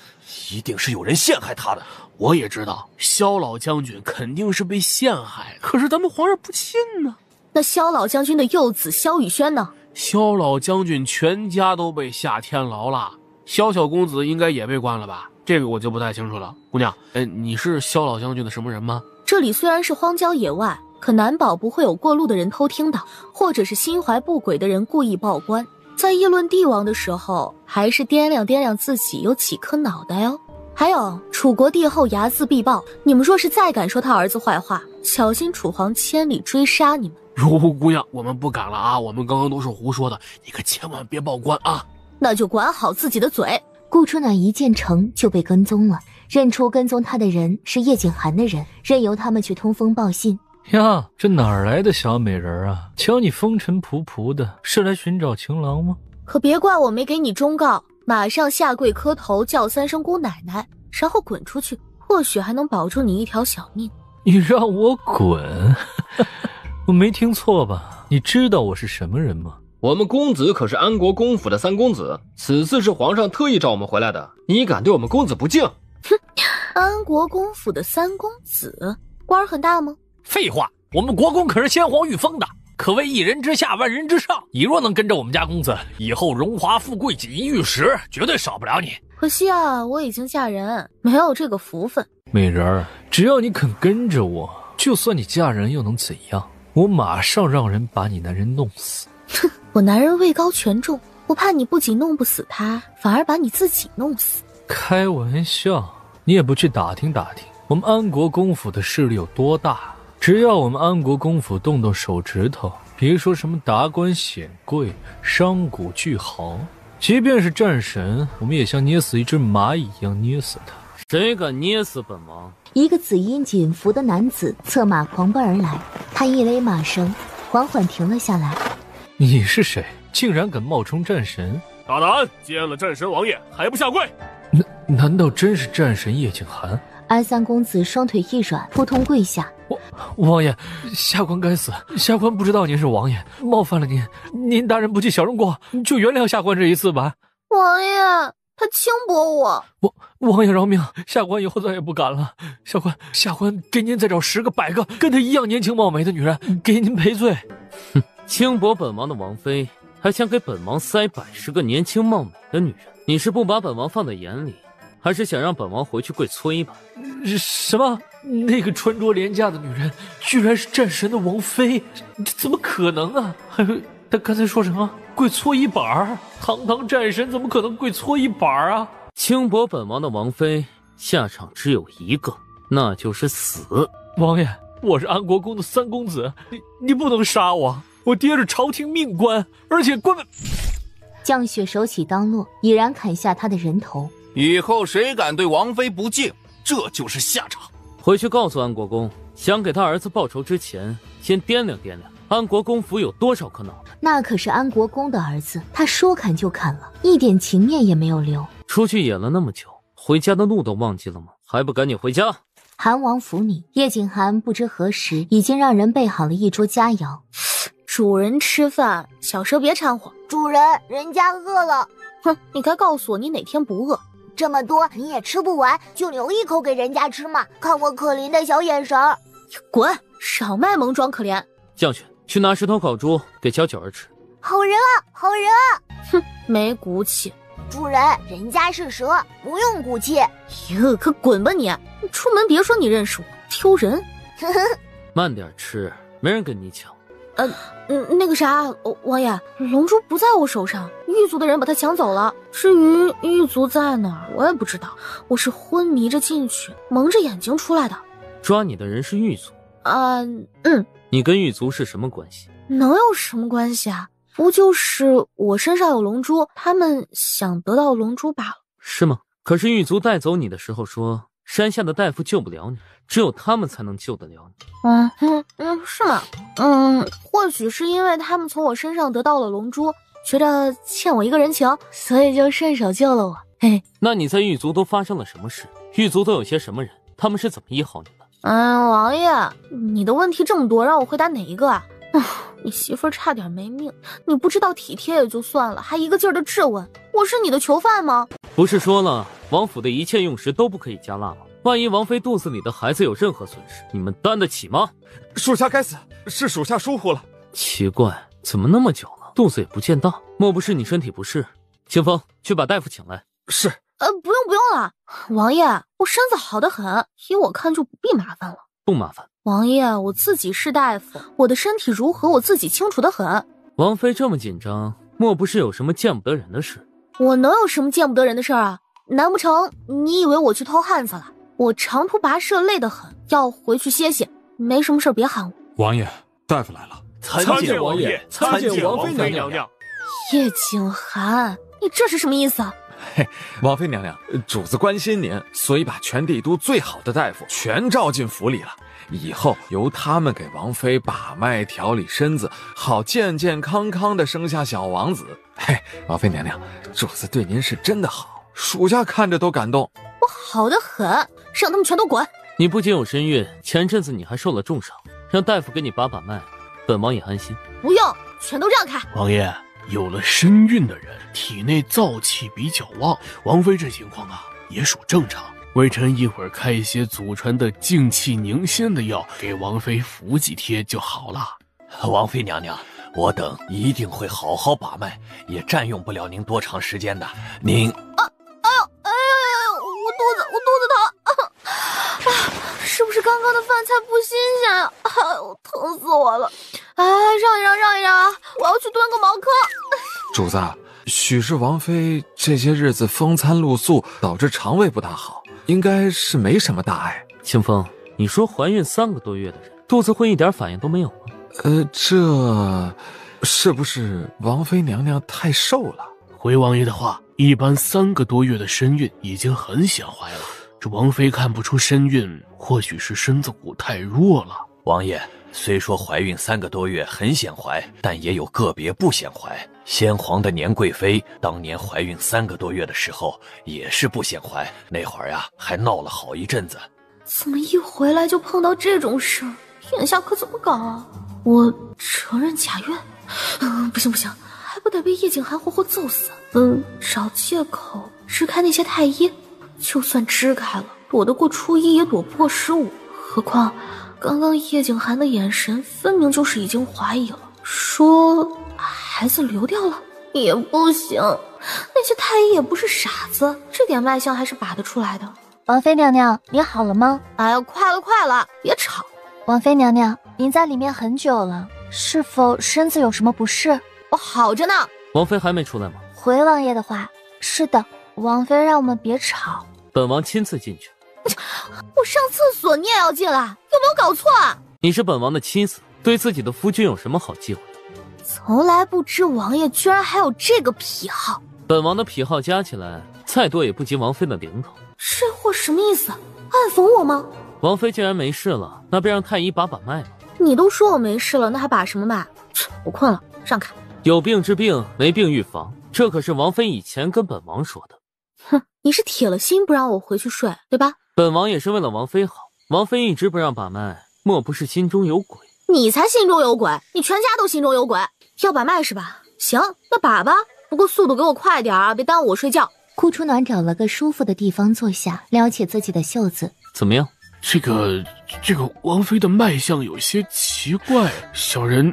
一定是有人陷害他的。我也知道萧老将军肯定是被陷害，可是咱们皇上不信呢。那萧老将军的幼子萧雨轩呢？萧老将军全家都被下天牢了，萧小公子应该也被关了吧？这个我就不太清楚了。姑娘，你是萧老将军的什么人吗？这里虽然是荒郊野外，可难保不会有过路的人偷听到，或者是心怀不轨的人故意报官，在议论帝王的时候，还是掂量自己有几颗脑袋哦。还有楚国帝后睚眦必报，你们若是再敢说他儿子坏话，小心楚皇千里追杀你们。哟，姑娘，我们不敢了啊，我们刚刚都是胡说的，你可千万别报官啊。那就管好自己的嘴。顾初乃一进城就被跟踪了，认出跟踪他的人是叶景寒的人，任由他们去通风报信。呀，这哪儿来的小美人啊？瞧你风尘仆仆的，是来寻找情郎吗？可别怪我没给你忠告，马上下跪磕头叫3声姑奶奶，然后滚出去，或许还能保住你一条小命。你让我滚？我没听错吧？你知道我是什么人吗？我们公子可是安国公府的3公子，此次是皇上特意召我们回来的，你敢对我们公子不敬？哼，安国公府的3公子，官儿很大吗？废话，我们国公可是先皇御封的，可谓一人之下万人之上。你若能跟着我们家公子，以后荣华富贵锦衣玉食绝对少不了你。可惜啊，我已经嫁人，没有这个福分。美人儿，只要你肯跟着我，就算你嫁人又能怎样？我马上让人把你男人弄死。哼，我男人位高权重，我怕你不仅弄不死他，反而把你自己弄死。开玩笑，你也不去打听打听我们安国公府的势力有多大？只要我们安国公府动动手指头，别说什么达官显贵、商贾巨豪，即便是战神，我们也像捏死一只蚂蚁一样捏死他。谁敢捏死本王？一个紫衣锦服的男子策马狂奔而来，他一勒马绳，缓缓停了下来。你是谁？竟然敢冒充战神！大胆！见了战神王爷还不下跪？难道真是战神叶景寒？安三公子双腿一软，扑通跪下。王爷，下官该死，下官不知道您是王爷，冒犯了您，您大人不计小人过，就原谅下官这一次吧。王爷，他轻薄我。王爷饶命，下官以后再也不敢了。下官给您再找10个100个跟他一样年轻貌美的女人，给您赔罪。哼，轻薄本王的王妃，还想给本王塞110个年轻貌美的女人？你是不把本王放在眼里，还是想让本王回去跪搓衣板？什么？那个穿着廉价的女人，居然是战神的王妃？怎么可能啊？还有他刚才说什么？跪搓衣板？堂堂战神怎么可能跪搓衣板啊？轻薄本王的王妃，下场只有一个，那就是死。王爷，我是安国公的三公子，你不能杀我！我爹是朝廷命官，而且官本。降雪手起当落，已然砍下他的人头。以后谁敢对王妃不敬，这就是下场。回去告诉安国公，想给他儿子报仇之前，先掂量掂量安国公府有多少颗脑。那可是安国公的儿子，他说砍就砍了，一点情面也没有留。出去演了那么久，回家的路都忘记了吗？还不赶紧回家！韩王府里，叶景寒不知何时已经让人备好了一桌佳肴。主人吃饭，小蛇别掺和。主人，人家饿了。哼，你该告诉我你哪天不饿。这么多你也吃不完，就留一口给人家吃嘛。看我可怜的小眼神儿。滚，少卖萌装可怜。将军，去拿10头烤猪给小九儿吃。好人啊，好人啊！哼，没骨气。主人，人家是蛇，不用骨气。哟，可滚吧你！出门别说你认识我，丢人。慢点吃，没人跟你抢。那个啥，王爷，龙珠不在我手上，狱卒的人把它抢走了。至于狱卒在哪儿，我也不知道。我是昏迷着进去，蒙着眼睛出来的。抓你的人是狱卒？你跟狱卒是什么关系？能有什么关系啊？不就是我身上有龙珠，他们想得到龙珠罢了。是吗？可是狱卒带走你的时候说，山下的大夫救不了你，只有他们才能救得了你。是吗？或许是因为他们从我身上得到了龙珠，觉得欠我一个人情，所以就顺手救了我。嘿，那你在狱卒都发生了什么事？狱卒都有些什么人？他们是怎么医好你的？王爷，你的问题这么多，让我回答哪一个啊？你媳妇儿差点没命，你不知道体贴也就算了，还一个劲儿的质问，我是你的囚犯吗？不是说了，王府的一切用食都不可以加辣吗？万一王妃肚子里的孩子有任何损失，你们担得起吗？属下该死，是属下疏忽了。奇怪，怎么那么久了，肚子也不见大？莫不是你身体不适？清风，去把大夫请来。是。不用了，王爷，我身子好得很，依我看就不必麻烦了。不麻烦。王爷，我自己是大夫，我的身体如何我自己清楚得很。王妃这么紧张，莫不是有什么见不得人的事？我能有什么见不得人的事啊？难不成你以为我去偷汉子了？我长途跋涉累得很，要回去歇歇，没什么事别喊我。王爷，大夫来了。参见王爷，参见王妃娘娘。叶景寒，你这是什么意思啊？嘿，王妃娘娘，主子关心您，所以把全帝都最好的大夫全召进府里了。以后由他们给王妃把脉调理身子，好健健康康的生下小王子。嘿，王妃娘娘，主子对您是真的好，属下看着都感动。我好得很，让他们全都滚！你不仅有身孕，前阵子你还受了重伤，让大夫给你把脉，本王也安心。不用，全都让开！王爷，有了身孕的人体内燥气比较旺，王妃这情况啊也属正常。微臣一会儿开一些祖传的静气凝仙的药给王妃服几贴就好了。王妃娘娘，我等一定会好好把脉，也占用不了您多长时间的。您我肚子疼，是不是刚刚的饭菜不新鲜啊？疼死我了！让一让啊！我要去蹲个茅坑。主子，许是王妃这些日子风餐露宿，导致肠胃不大好，应该是没什么大碍。清风，你说怀孕3个多月的人，肚子会一点反应都没有吗？这是不是王妃娘娘太瘦了？回王爷的话，一般3个多月的身孕已经很显怀了。这王妃看不出身孕，或许是身子骨太弱了。王爷，虽说怀孕3个多月很显怀，但也有个别不显怀。先皇的年贵妃当年怀孕3个多月的时候也是不显怀，那会儿呀还闹了好一阵子。怎么一回来就碰到这种事儿？眼下可怎么搞啊？我承认假孕，不行，还不得被叶景寒活活揍死？找借口支开那些太医，就算支开了，躲得过初一也躲不过15。何况刚刚叶景寒的眼神分明就是已经怀疑了，说孩子流掉了也不行。那些太医也不是傻子，这点脉象还是把得出来的。王妃娘娘，你好了吗？哎呀，快了，别吵。王妃娘娘，您在里面很久了，是否身子有什么不适？我好着呢。王妃还没出来吗？回王爷的话，是的，王妃让我们别吵。本王亲自进去。我上厕所你也要进来，有没有搞错啊？你是本王的妻子，对自己的夫君有什么好忌讳的？从来不知王爷居然还有这个癖好。本王的癖好加起来再多也不及王妃的零头。这货什么意思？暗讽我吗？王妃既然没事了，那便让太医把脉吧。你都说我没事了，那还把什么脉？我困了，让开。有病治病，没病预防，这可是王妃以前跟本王说的。哼，你是铁了心不让我回去睡，对吧？本王也是为了王妃好，王妃一直不让把脉，莫不是心中有鬼？你才心中有鬼，你全家都心中有鬼。要把脉是吧？行，那把吧，不过速度给我快点啊，别耽误我睡觉。顾初暖找了个舒服的地方坐下，撩起自己的袖子。怎么样？这个王妃的脉象有些奇怪，小人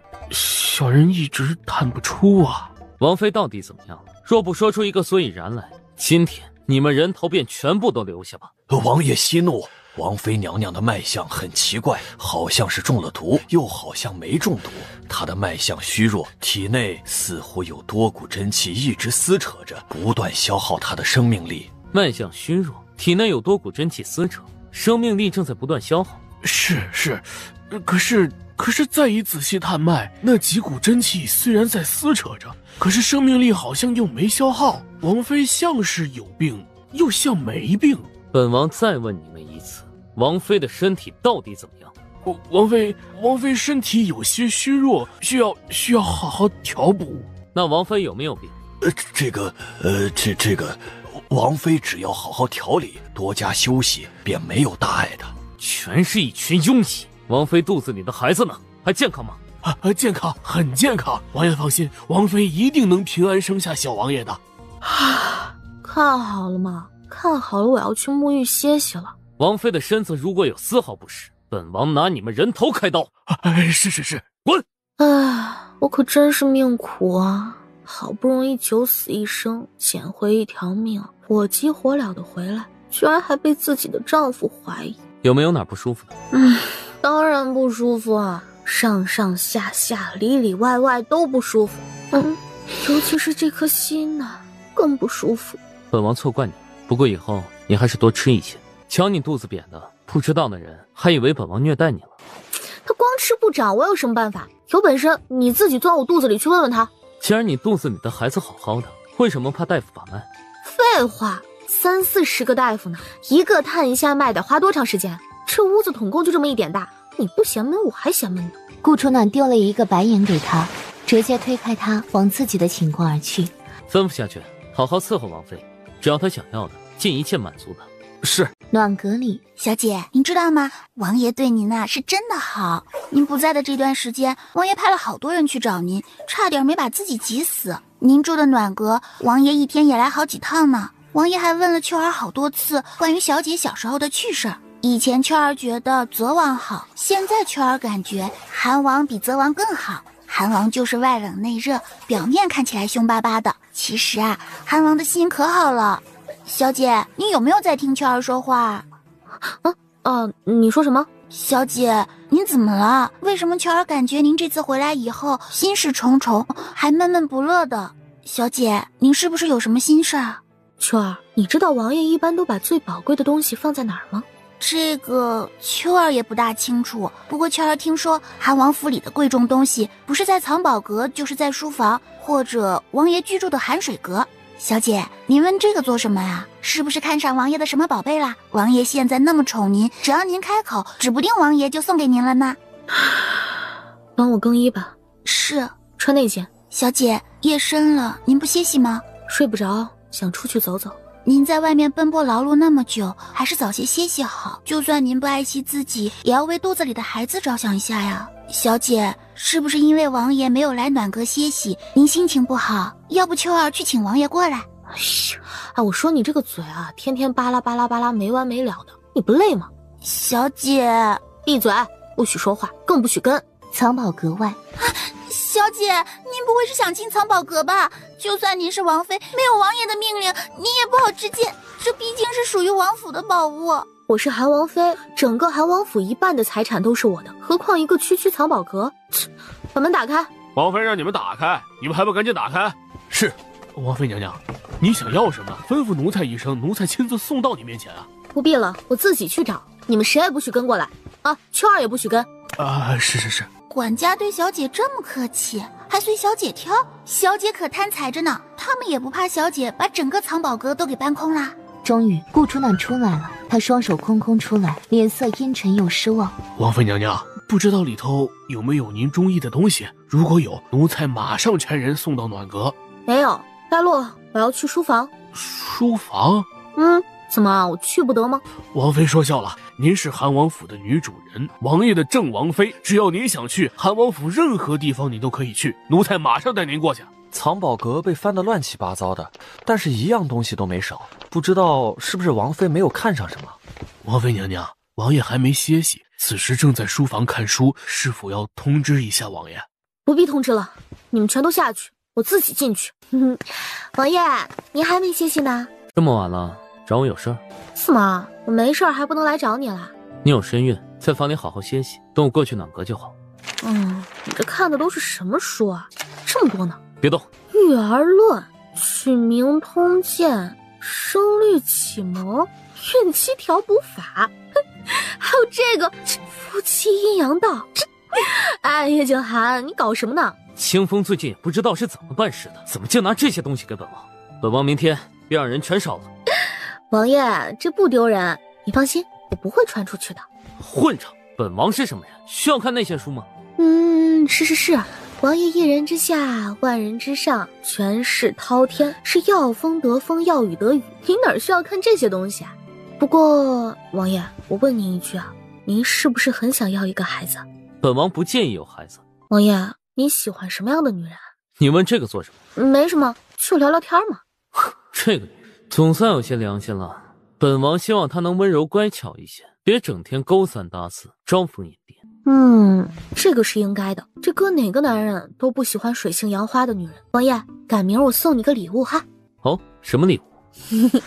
一直探不出啊。王妃到底怎么样了？若不说出一个所以然来，今天你们人头便全部都留下吧。王爷息怒，王妃娘娘的脉象很奇怪，好像是中了毒，又好像没中毒。她的脉象虚弱，体内似乎有多股真气一直撕扯着，不断消耗她的生命力。脉象虚弱，体内有多股真气撕扯，生命力正在不断消耗。是，可是再一仔细探脉，那几股真气虽然在撕扯着，可是生命力好像又没消耗。王妃像是有病，又像没病。本王再问你们一次，王妃的身体到底怎么样？王妃身体有些虚弱，需要好好调补。那王妃有没有病？这个，王妃只要好好调理，多加休息，便没有大碍的。全是一群庸医。王妃肚子里的孩子呢？还健康吗？健康，很健康。王爷放心，王妃一定能平安生下小王爷的。看好了吗？看好了，我要去沐浴歇息了。王妃的身子如果有丝毫不适，本王拿你们人头开刀。是，滚！我可真是命苦啊！好不容易九死一生，捡回一条命，火急火燎的回来，居然还被自己的丈夫怀疑。有没有哪不舒服的？当然不舒服啊，上上下下里里外外都不舒服。尤其是这颗心呢，更不舒服。本王错怪你，不过以后你还是多吃一些。瞧你肚子扁的，不知道的人还以为本王虐待你了。他光吃不长，我有什么办法？有本事你自己钻我肚子里去问问他。既然你肚子里的孩子好好的，为什么怕大夫把脉？废话，30-40个大夫呢，一个探一下脉得花多长时间？这屋子统共就这么一点大，你不嫌闷，我还嫌闷呢。顾初暖丢了一个白眼给他，直接推开他，往自己的寝宫而去。吩咐下去，好好伺候王妃，只要她想要的，尽一切满足她。是。暖阁里，小姐，您知道吗？王爷对您啊是真的好。您不在的这段时间，王爷派了好多人去找您，差点没把自己急死。您住的暖阁，王爷一天也来好几趟呢。王爷还问了秋儿好多次关于小姐小时候的趣事儿。以前秋儿觉得泽王好，现在秋儿感觉韩王比泽王更好。韩王就是外冷内热，表面看起来凶巴巴的，其实啊，韩王的心可好了。小姐，你有没有在听秋儿说话？你说什么？小姐，您怎么了？为什么秋儿感觉您这次回来以后心事重重，还闷闷不乐的？小姐，您是不是有什么心事啊？秋儿，你知道王爷一般都把最宝贵的东西放在哪儿吗？这个秋儿也不大清楚，不过秋儿听说韩王府里的贵重东西不是在藏宝阁，就是在书房或者王爷居住的寒水阁。小姐，您问这个做什么呀？是不是看上王爷的什么宝贝啦？王爷现在那么宠您，只要您开口，指不定王爷就送给您了呢。帮我更衣吧。是。穿那件。小姐，夜深了，您不歇息吗？睡不着，想出去走走。您在外面奔波劳碌那么久，还是早些歇息好。就算您不爱惜自己，也要为肚子里的孩子着想一下呀。小姐，是不是因为王爷没有来暖阁歇息，您心情不好？要不秋儿去请王爷过来？哎，我说你这个嘴啊，天天巴拉巴拉巴拉没完没了的，你不累吗？小姐，闭嘴，不许说话，更不许跟。藏宝阁外，小姐，您不会是想进藏宝阁吧？就算您是王妃，没有王爷的命令，您也不好直见，这毕竟是属于王府的宝物。我是韩王妃，整个韩王府一半的财产都是我的，何况一个区区藏宝阁？把门打开！王妃让你们打开，你们还不赶紧打开？是。王妃娘娘，你想要什么？吩咐奴才一声，奴才亲自送到你面前啊！不必了，我自己去找。你们谁也不许跟过来啊！秋儿也不许跟。是。管家对小姐这么客气，还随小姐挑，小姐可贪财着呢。他们也不怕小姐把整个藏宝阁都给搬空啦。终于顾初南出来了，他双手空空出来，脸色阴沉又失望。王妃娘娘，不知道里头有没有您中意的东西？如果有，奴才马上差人送到暖阁。没有，带路，我要去书房。书房？怎么我去不得吗？王妃说笑了，您是韩王府的女主人，王爷的正王妃，只要您想去韩王府任何地方，你都可以去，奴才马上带您过去。藏宝阁被翻得乱七八糟的，但是一样东西都没少，不知道是不是王妃没有看上什么。王妃娘娘，王爷还没歇息，此时正在书房看书，是否要通知一下王爷？不必通知了，你们全都下去，我自己进去。王爷，您还没歇息呢？这么晚了，找我有事儿？怎么，我没事儿还不能来找你了？你有身孕，在房里好好歇息，等我过去暖阁就好。你这看的都是什么书啊？这么多呢！别动。育儿论、取名通鉴、声律启蒙、孕期调补法，还有这个夫妻阴阳道。哎，叶静涵，你搞什么呢？清风最近也不知道是怎么办事的，怎么就拿这些东西给本王？本王明天便让人全烧了。王爷，这不丢人，你放心，我不会传出去的。混账！本王是什么人？需要看那些书吗？是，王爷一人之下，万人之上，权势滔天，是要风得风，要雨得雨，你哪需要看这些东西啊？不过，王爷，我问您一句啊，您是不是很想要一个孩子？本王不建议有孩子。王爷，你喜欢什么样的女人？你问这个做什么？没什么，就聊聊天嘛。这个女人总算有些良心了。本王希望她能温柔乖巧一些，别整天勾三搭四，招蜂引蝶。这个是应该的。这搁哪个男人都不喜欢水性杨花的女人。王爷，赶明儿我送你个礼物哈。哦，什么礼物？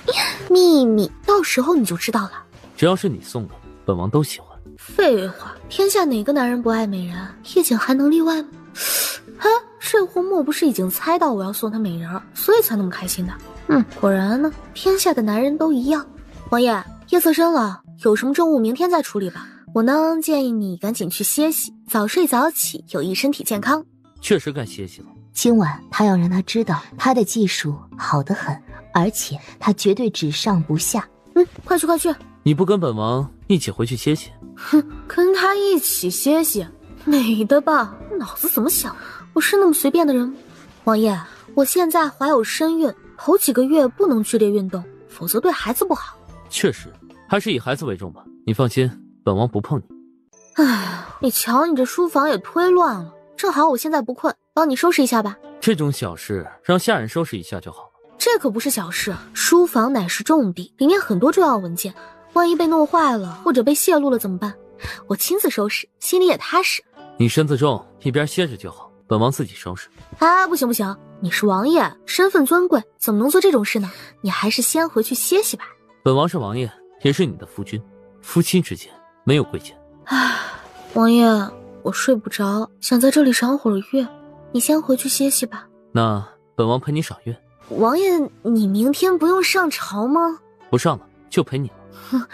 秘密，到时候你就知道了。只要是你送的，本王都喜欢。废话，天下哪个男人不爱美人？叶景还能例外吗？这货莫不是已经猜到我要送他美人，所以才那么开心的？果然呢，天下的男人都一样。王爷，夜色深了，有什么政务明天再处理吧。我呢，建议你赶紧去歇息，早睡早起，有益身体健康。确实该歇息了。今晚他要让他知道他的技术好得很，而且他绝对只上不下。快去！你不跟本王一起回去歇息？跟他一起歇息，美的吧？脑子怎么想？我是那么随便的人吗？王爷，我现在怀有身孕，头几个月不能剧烈运动，否则对孩子不好。确实，还是以孩子为重吧。你放心，本王不碰你。你瞧你这书房也忒乱了，正好我现在不困，帮你收拾一下吧。这种小事让下人收拾一下就好了。这可不是小事，书房乃是重地，里面很多重要文件，万一被弄坏了或者被泄露了怎么办？我亲自收拾，心里也踏实。你身子重，一边歇着就好，本王自己收拾。不行，你是王爷，身份尊贵，怎么能做这种事呢？你还是先回去歇息吧。本王是王爷，也是你的夫君，夫妻之间没有贵贱。王爷，我睡不着，想在这里赏会儿月，你先回去歇息吧。那本王陪你赏月。王爷，你明天不用上朝吗？不上了，就陪你了。哼，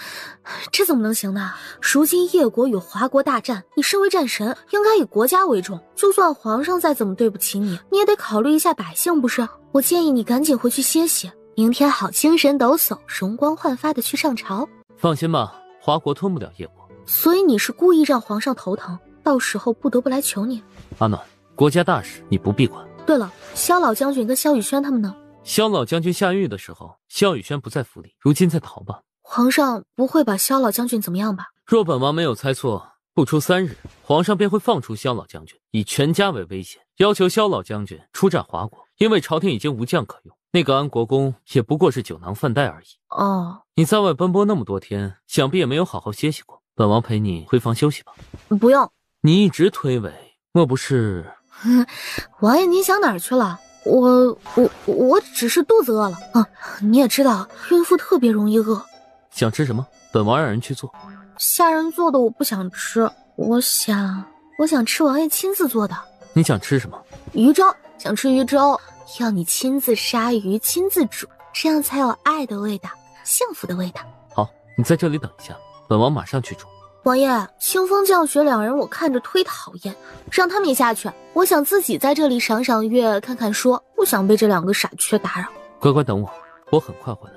这怎么能行呢？如今叶国与华国大战，你身为战神，应该以国家为重。就算皇上再怎么对不起你，你也得考虑一下百姓，不是？我建议你赶紧回去歇歇，明天好精神抖擞、容光焕发的去上朝。放心吧，华国吞不了叶国。所以你是故意让皇上头疼，到时候不得不来求你。阿暖，国家大事你不必管。对了，萧老将军跟萧雨轩他们呢？萧老将军下狱的时候，萧雨轩不在府里，如今在逃吧。皇上不会把萧老将军怎么样吧？若本王没有猜错，不出3日，皇上便会放出萧老将军，以全家为威胁，要求萧老将军出战华国。因为朝廷已经无将可用，那个安国公也不过是酒囊饭袋而已。哦，你在外奔波那么多天，想必也没有好好歇息过。本王陪你回房休息吧。不用，你一直推诿，莫不是？王爷，您想哪儿去了？我只是肚子饿了啊！你也知道，孕妇特别容易饿。想吃什么？本王让人去做。下人做的我不想吃，我想吃王爷亲自做的。你想吃什么？鱼粥，想吃鱼粥，要你亲自杀鱼，亲自煮，这样才有爱的味道，幸福的味道。好，你在这里等一下，本王马上去煮。王爷，清风降雪两人我看着忒讨厌，让他们也下去。我想自己在这里赏赏月，看看书，不想被这2个傻缺打扰。乖乖等我，我很快回来。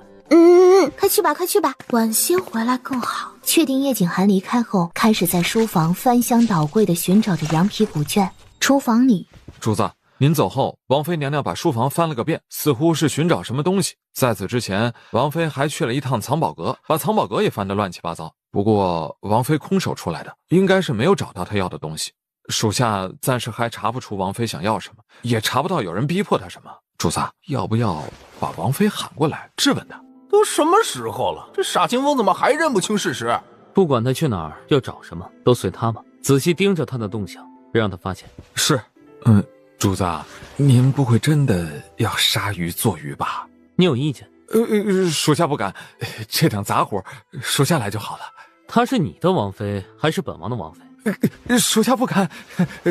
快去吧，快去吧，晚些回来更好。确定叶景寒离开后，开始在书房翻箱倒柜的寻找着羊皮古卷。厨房里，主子，您走后，王妃娘娘把书房翻了个遍，似乎是寻找什么东西。在此之前，王妃还去了一趟藏宝阁，把藏宝阁也翻得乱七八糟。不过王妃空手出来的，应该是没有找到她要的东西。属下暂时还查不出王妃想要什么，也查不到有人逼迫她什么。主子，要不要把王妃喊过来质问她？都什么时候了，这傻清风怎么还认不清事实？不管他去哪儿，要找什么，都随他吧。仔细盯着他的动向，别让他发现。是，主子，您不会真的要杀鱼做鱼吧？你有意见？属下不敢，这点杂活属下来就好了。她是你的王妃，还是本王的王妃？属下不敢，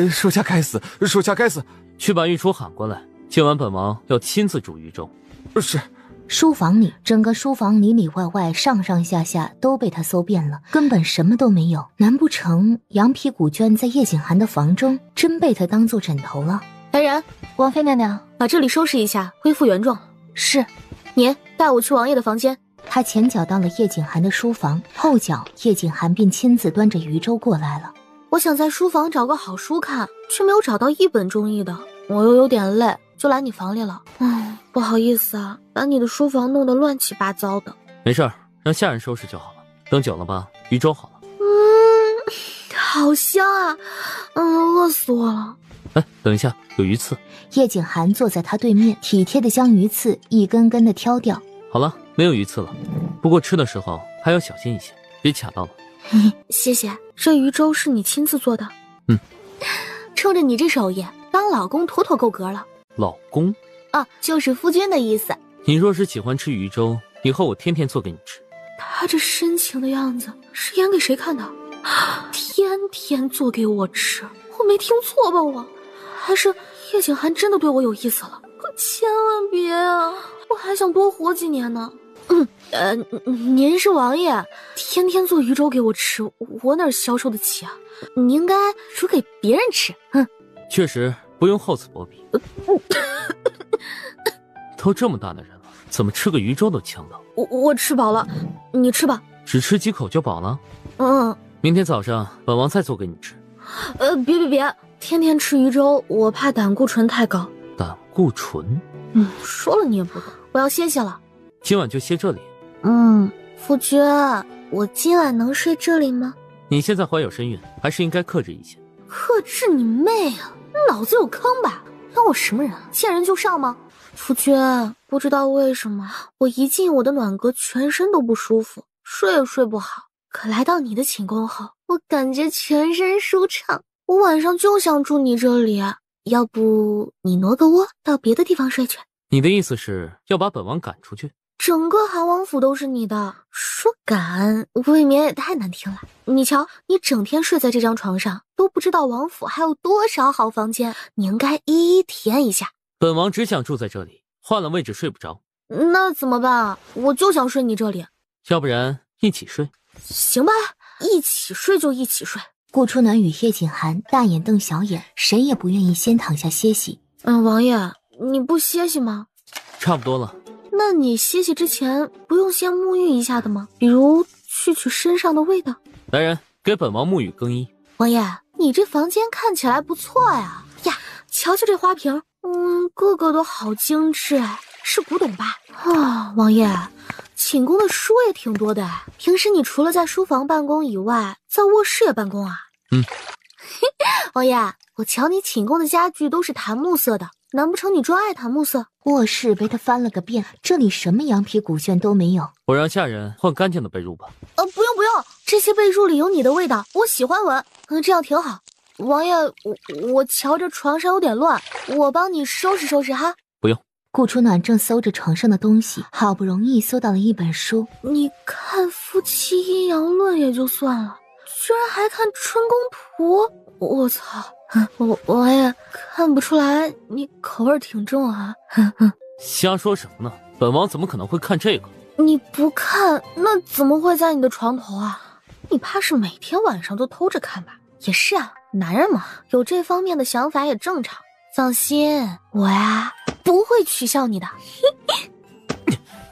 属下该死，属下该死。去把御厨喊过来，今晚本王要亲自煮鱼粥。是。书房里，整个书房里里外外上上下下都被他搜遍了，根本什么都没有。难不成羊皮古卷在叶景寒的房中真被他当做枕头了？来人，王妃娘娘，把这里收拾一下，恢复原状。是。你带我去王爷的房间。他前脚到了叶景寒的书房，后脚叶景寒便亲自端着鱼粥过来了。我想在书房找个好书看，却没有找到一本中意的，我又有点累，就来你房里了。不好意思啊，把你的书房弄得乱七八糟的。没事儿，让下人收拾就好了。等久了吧，鱼粥好了。好香啊！饿死我了。哎，等一下，有鱼刺。叶景寒坐在他对面，体贴地将鱼刺一根根地挑掉。好了，没有鱼刺了。不过吃的时候还要小心一些，别卡到了。谢谢，这鱼粥是你亲自做的。冲着你这手艺，当老公妥妥够格了。老公？啊，就是夫君的意思。你若是喜欢吃鱼粥，以后我天天做给你吃。他这深情的样子是演给谁看的？天天做给我吃，我没听错吧？我还是叶景寒真的对我有意思了？可千万别啊！我还想多活几年呢。您是王爷，天天做鱼粥给我吃，我哪消受得起啊？你应该煮给别人吃。确实不用厚此薄彼。都这么大的人了，怎么吃个鱼粥都呛到？我吃饱了，你吃吧。只吃几口就饱了？明天早上本王再做给你吃。别，天天吃鱼粥，我怕胆固醇太高。胆固醇？说了你也不懂。我要歇歇了。今晚就歇这里。夫君，我今晚能睡这里吗？你现在怀有身孕，还是应该克制一些。克制你妹啊！脑子有坑吧？当我什么人啊？见人就上吗？夫君，不知道为什么，我一进我的暖阁，全身都不舒服，睡也睡不好。可来到你的寝宫后，我感觉全身舒畅。我晚上就想住你这里，要不你挪个窝到别的地方睡去？你的意思是要把本王赶出去？整个韩王府都是你的，说赶未免也太难听了。你瞧，你整天睡在这张床上，都不知道王府还有多少好房间，你应该一一体验一下。本王只想住在这里，换了位置睡不着。那怎么办啊？我就想睡你这里。要不然一起睡。行吧，一起睡就一起睡。顾初暖与叶景寒大眼瞪小眼，谁也不愿意先躺下歇息。王爷，你不歇息吗？差不多了。那你歇息之前不用先沐浴一下的吗？比如去取身上的味道。来人，给本王沐浴更衣。王爷，你这房间看起来不错呀。呀，瞧瞧这花瓶，个个都好精致哎，是古董吧？啊，王爷，寝宫的书也挺多的哎。平时你除了在书房办公以外，在卧室也办公啊？王爷，我瞧你寝宫的家具都是檀木色的，难不成你专爱檀木色？卧室被他翻了个遍，这里什么羊皮古卷都没有。我让下人换干净的被褥吧。不用，这些被褥里有你的味道，我喜欢闻。这样挺好。王爷，我瞧着床上有点乱，我帮你收拾收拾哈。不用。顾初暖正搜着床上的东西，好不容易搜到了一本书。你看夫妻阴阳论也就算了，居然还看春宫图，我操！王爷，看不出来你口味挺重啊。瞎说什么呢？本王怎么可能会看这个？你不看，那怎么会在你的床头啊？你怕是每天晚上都偷着看吧？也是啊，男人嘛，有这方面的想法也正常。放心，我呀不会取笑你的。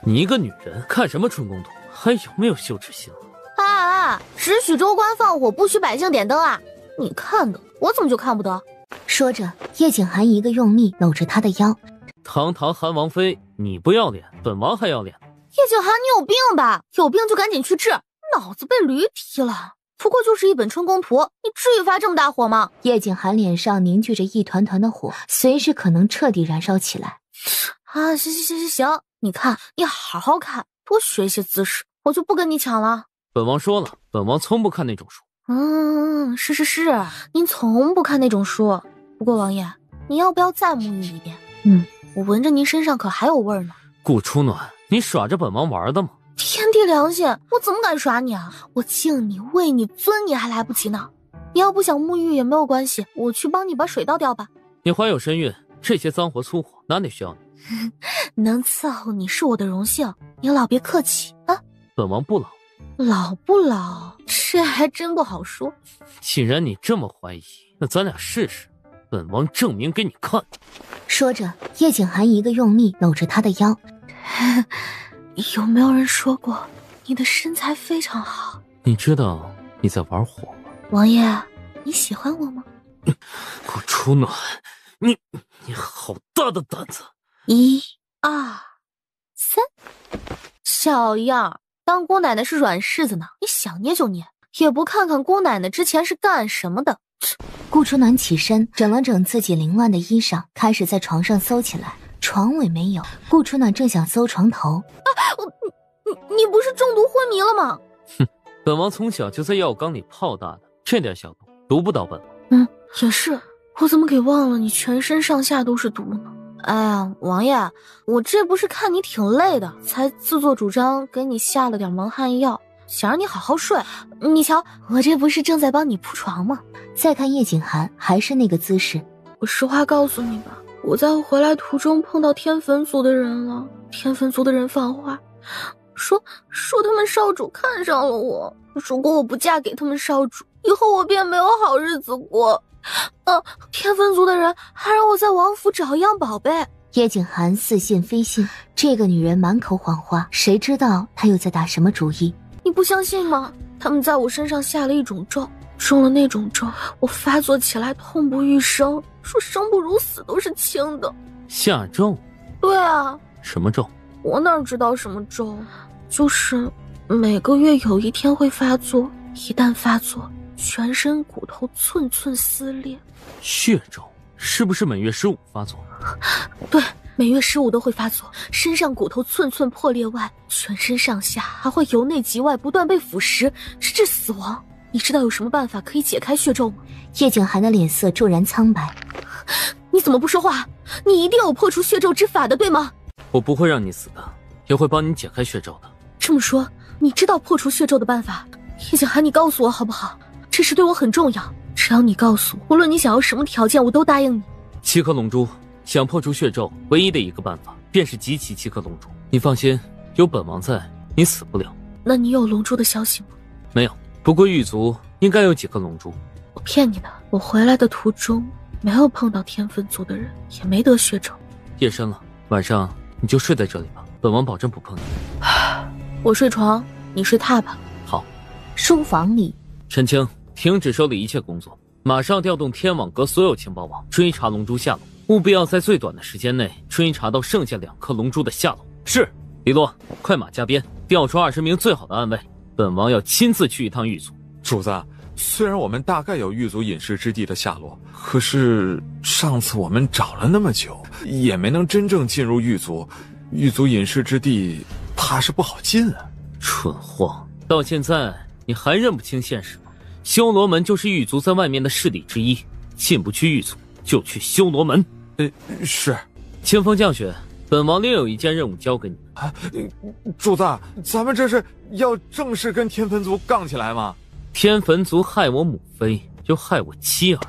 你一个女人看什么春宫图，还有没有羞耻心了？只许州官放火，不许百姓点灯啊！你看的，我怎么就看不得？说着，叶景寒一个用力搂着他的腰。堂堂韩王妃，你不要脸，本王还要脸。叶景寒，你有病吧？有病就赶紧去治，脑子被驴踢了。不过就是一本春宫图，你至于发这么大火吗？叶景寒脸上凝聚着一团团的火，随时可能彻底燃烧起来。行，你看，你好好看，多学一些姿势，我就不跟你抢了。本王说了，本王从不看那种书。是，您从不看那种书。不过王爷，你要不要再沐浴一遍？我闻着您身上可还有味儿呢。顾初暖，你耍着本王玩的吗？天地良心，我怎么敢耍你啊？我敬你、喂你、尊你还来不及呢。你要不想沐浴也没有关系，我去帮你把水倒掉吧。你怀有身孕，这些脏活粗活哪里需要你？能伺候你是我的荣幸，您老别客气啊。本王不老。老不老，这还真不好说。既然你这么怀疑，那咱俩试试，本王证明给你看。说着，叶景寒一个用力搂着他的腰。有没有人说过你的身材非常好？你知道你在玩火吗？王爷，你喜欢我吗？顾初暖，你好大的胆子！1、2、3，小样，当姑奶奶是软柿子呢，你想捏就捏，也不看看姑奶奶之前是干什么的。顾初暖起身，整了整自己凌乱的衣裳，开始在床上搜起来。床尾没有，顾初暖正想搜床头。你不是中毒昏迷了吗？本王从小就在药缸里泡大的，这点小毒毒不到本王。也是，我怎么给忘了你全身上下都是毒呢？哎呀，王爷，我这不是看你挺累的，才自作主张给你下了点蒙汗药，想让你好好睡。你瞧，我这不是正在帮你铺床吗？再看叶景寒，还是那个姿势。我实话告诉你吧，我在回来途中碰到天坟族的人了。天坟族的人放话，说他们少主看上了我，如果我不嫁给他们少主，以后我便没有好日子过。天坟族的人还让我在王府找一样宝贝。叶景寒似信非信，这个女人满口谎话，谁知道她又在打什么主意？你不相信吗？他们在我身上下了一种咒，中了那种咒，我发作起来痛不欲生，说生不如死都是轻的。下咒？对啊。什么咒？我哪知道什么咒，就是每个月有一天会发作，一旦发作，全身骨头寸寸撕裂。血咒是不是每月15发作？对，每月15都会发作，身上骨头寸寸破裂外，全身上下还会由内及外不断被腐蚀，直至死亡。你知道有什么办法可以解开血咒吗？叶景寒的脸色骤然苍白。你怎么不说话？你一定有破除血咒之法的，对吗？我不会让你死的，也会帮你解开血咒的。这么说，你知道破除血咒的办法？叶景寒，你告诉我好不好？这事对我很重要，只要你告诉我，无论你想要什么条件，我都答应你。7颗龙珠，想破除血咒，唯一的一个办法便是集齐7颗龙珠。你放心，有本王在，你死不了。那你有龙珠的消息吗？没有，不过狱卒应该有几颗龙珠。我骗你的，我回来的途中没有碰到天分族的人，也没得血咒。夜深了，晚上你就睡在这里吧，本王保证不碰你。我睡床，你睡榻吧。好。书房里，陈清，停止手里一切工作，马上调动天网阁所有情报网，追查龙珠下落，务必要在最短的时间内追查到剩下2颗龙珠的下落。是。李洛，快马加鞭，调出20名最好的暗卫，本王要亲自去一趟狱卒。主子，虽然我们大概有狱卒隐士之地的下落，可是上次我们找了那么久，也没能真正进入狱卒。狱卒隐士之地，怕是不好进啊。蠢货，到现在你还认不清现实吗？修罗门就是狱卒在外面的势力之一，进不去狱卒就去修罗门。是。清风降雪，本王另有一件任务交给你。主子，咱们这是要正式跟天坟族杠起来吗？天坟族害我母妃，又害我妻儿，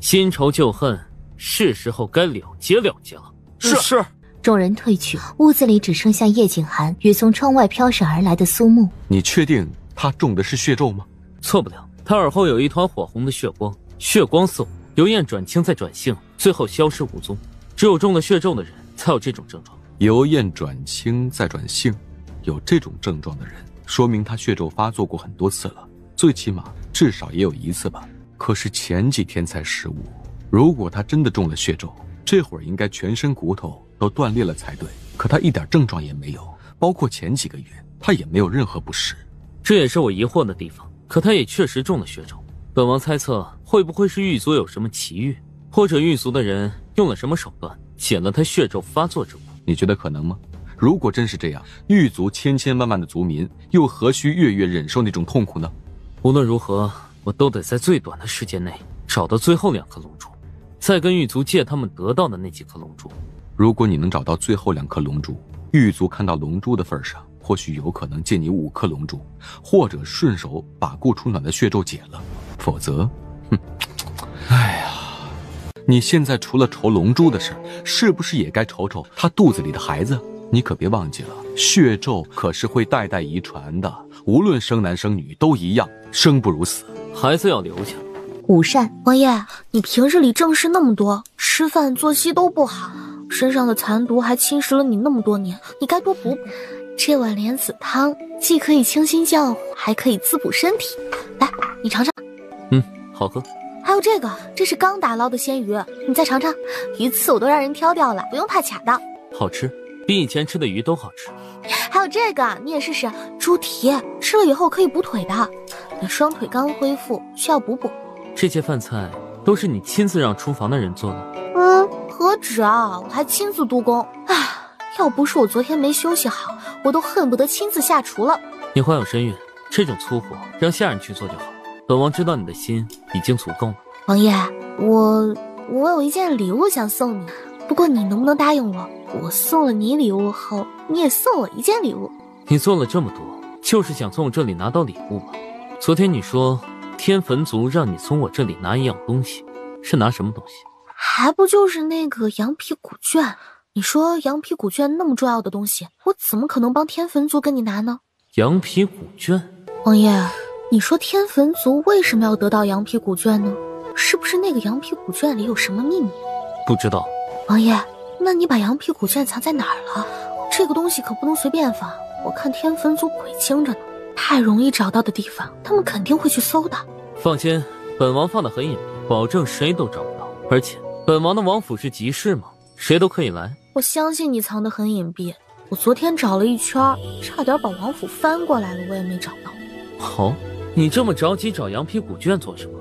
新仇旧恨，是时候该了结了结了。是。众人退去，屋子里只剩下叶景寒与从窗外飘射而来的苏木。你确定他中的是血咒吗？错不了，他耳后有一团火红的血光，血光四舞，由焰转青再转性，最后消失无踪。只有中了血咒的人才有这种症状。由焰转青再转性，有这种症状的人，说明他血咒发作过很多次了，最起码至少也有1次吧。可是前几天才15，如果他真的中了血咒，这会儿应该全身骨头都断裂了才对。可他一点症状也没有，包括前几个月他也没有任何不适。这也是我疑惑的地方。可他也确实中了血咒，本王猜测会不会是狱卒有什么奇遇，或者狱卒的人用了什么手段解了他血咒发作之物。你觉得可能吗？如果真是这样，狱卒千千万万的族民又何须月月忍受那种痛苦呢？无论如何，我都得在最短的时间内找到最后2颗龙珠，再跟狱卒借他们得到的那几颗龙珠。如果你能找到最后2颗龙珠，狱卒看到龙珠的份上，或许有可能借你5颗龙珠，或者顺手把顾初暖的血咒解了。否则，哎呀，你现在除了愁龙珠的事，是不是也该愁愁他肚子里的孩子？你可别忘记了，血咒可是会代代遗传的，无论生男生女都一样，生不如死。孩子要留下。午膳，王爷，你平日里正事那么多，吃饭作息都不好，身上的残毒还侵蚀了你那么多年，你该多补补。这碗莲子汤既可以清心降火，还可以滋补身体。来，你尝尝。好喝。还有这个，这是刚打捞的鲜鱼，你再尝尝。鱼刺我都让人挑掉了，不用怕卡到。好吃，比以前吃的鱼都好吃。还有这个，你也试试。猪蹄吃了以后可以补腿的，你双腿刚恢复，需要补补。这些饭菜都是你亲自让厨房的人做的？何止啊，我还亲自督工。唉，要不是我昨天没休息好，我都恨不得亲自下厨了。你怀有身孕，这种粗活让下人去做就好。本王知道你的心已经足够了。王爷，我有一件礼物想送你，不过你能不能答应我，我送了你礼物后，你也送我一件礼物？你做了这么多，就是想从我这里拿到礼物吧？昨天你说天坟族让你从我这里拿一样东西，是拿什么东西？还不就是那个羊皮古卷？你说羊皮古卷那么重要的东西，我怎么可能帮天坟族跟你拿呢？羊皮古卷？王爷，你说天坟族为什么要得到羊皮古卷呢？是不是那个羊皮古卷里有什么秘密？不知道。王爷，那你把羊皮古卷藏在哪儿了？这个东西可不能随便放，我看天坟族鬼精着呢，太容易找到的地方，他们肯定会去搜的。放心，本王放得很隐蔽，保证谁都找不到。而且本王的王府是集市嘛，谁都可以来。我相信你藏得很隐蔽，我昨天找了一圈，差点把王府翻过来了，我也没找到。好，你这么着急找羊皮古卷做什么？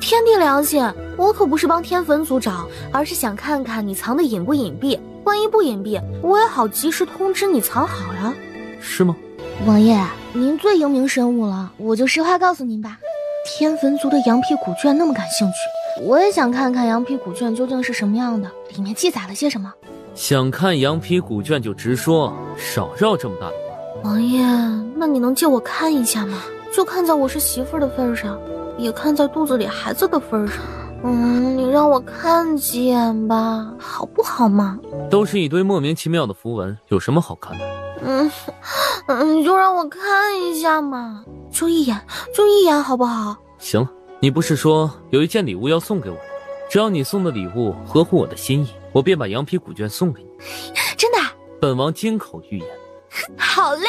天地良心，我可不是帮天坟族找，而是想看看你藏得隐不隐蔽，万一不隐蔽，我也好及时通知你藏好呀。是吗？王爷，您最英明神武了，我就实话告诉您吧，天坟族的羊皮古卷那么感兴趣，我也想看看羊皮古卷究竟是什么样的，里面记载了些什么。想看羊皮古卷就直说，少绕这么大的弯。王爷，那你能借我看一下吗？就看在我是媳妇儿的份上，也看在肚子里孩子的份上，你让我看几眼吧，好不好嘛？都是一堆莫名其妙的符文，有什么好看的？你就让我看一下嘛，就一眼好不好？行了，你不是说有一件礼物要送给我吗？只要你送的礼物合乎我的心意，我便把羊皮古卷送给你。真的？本王金口玉言。好嘞，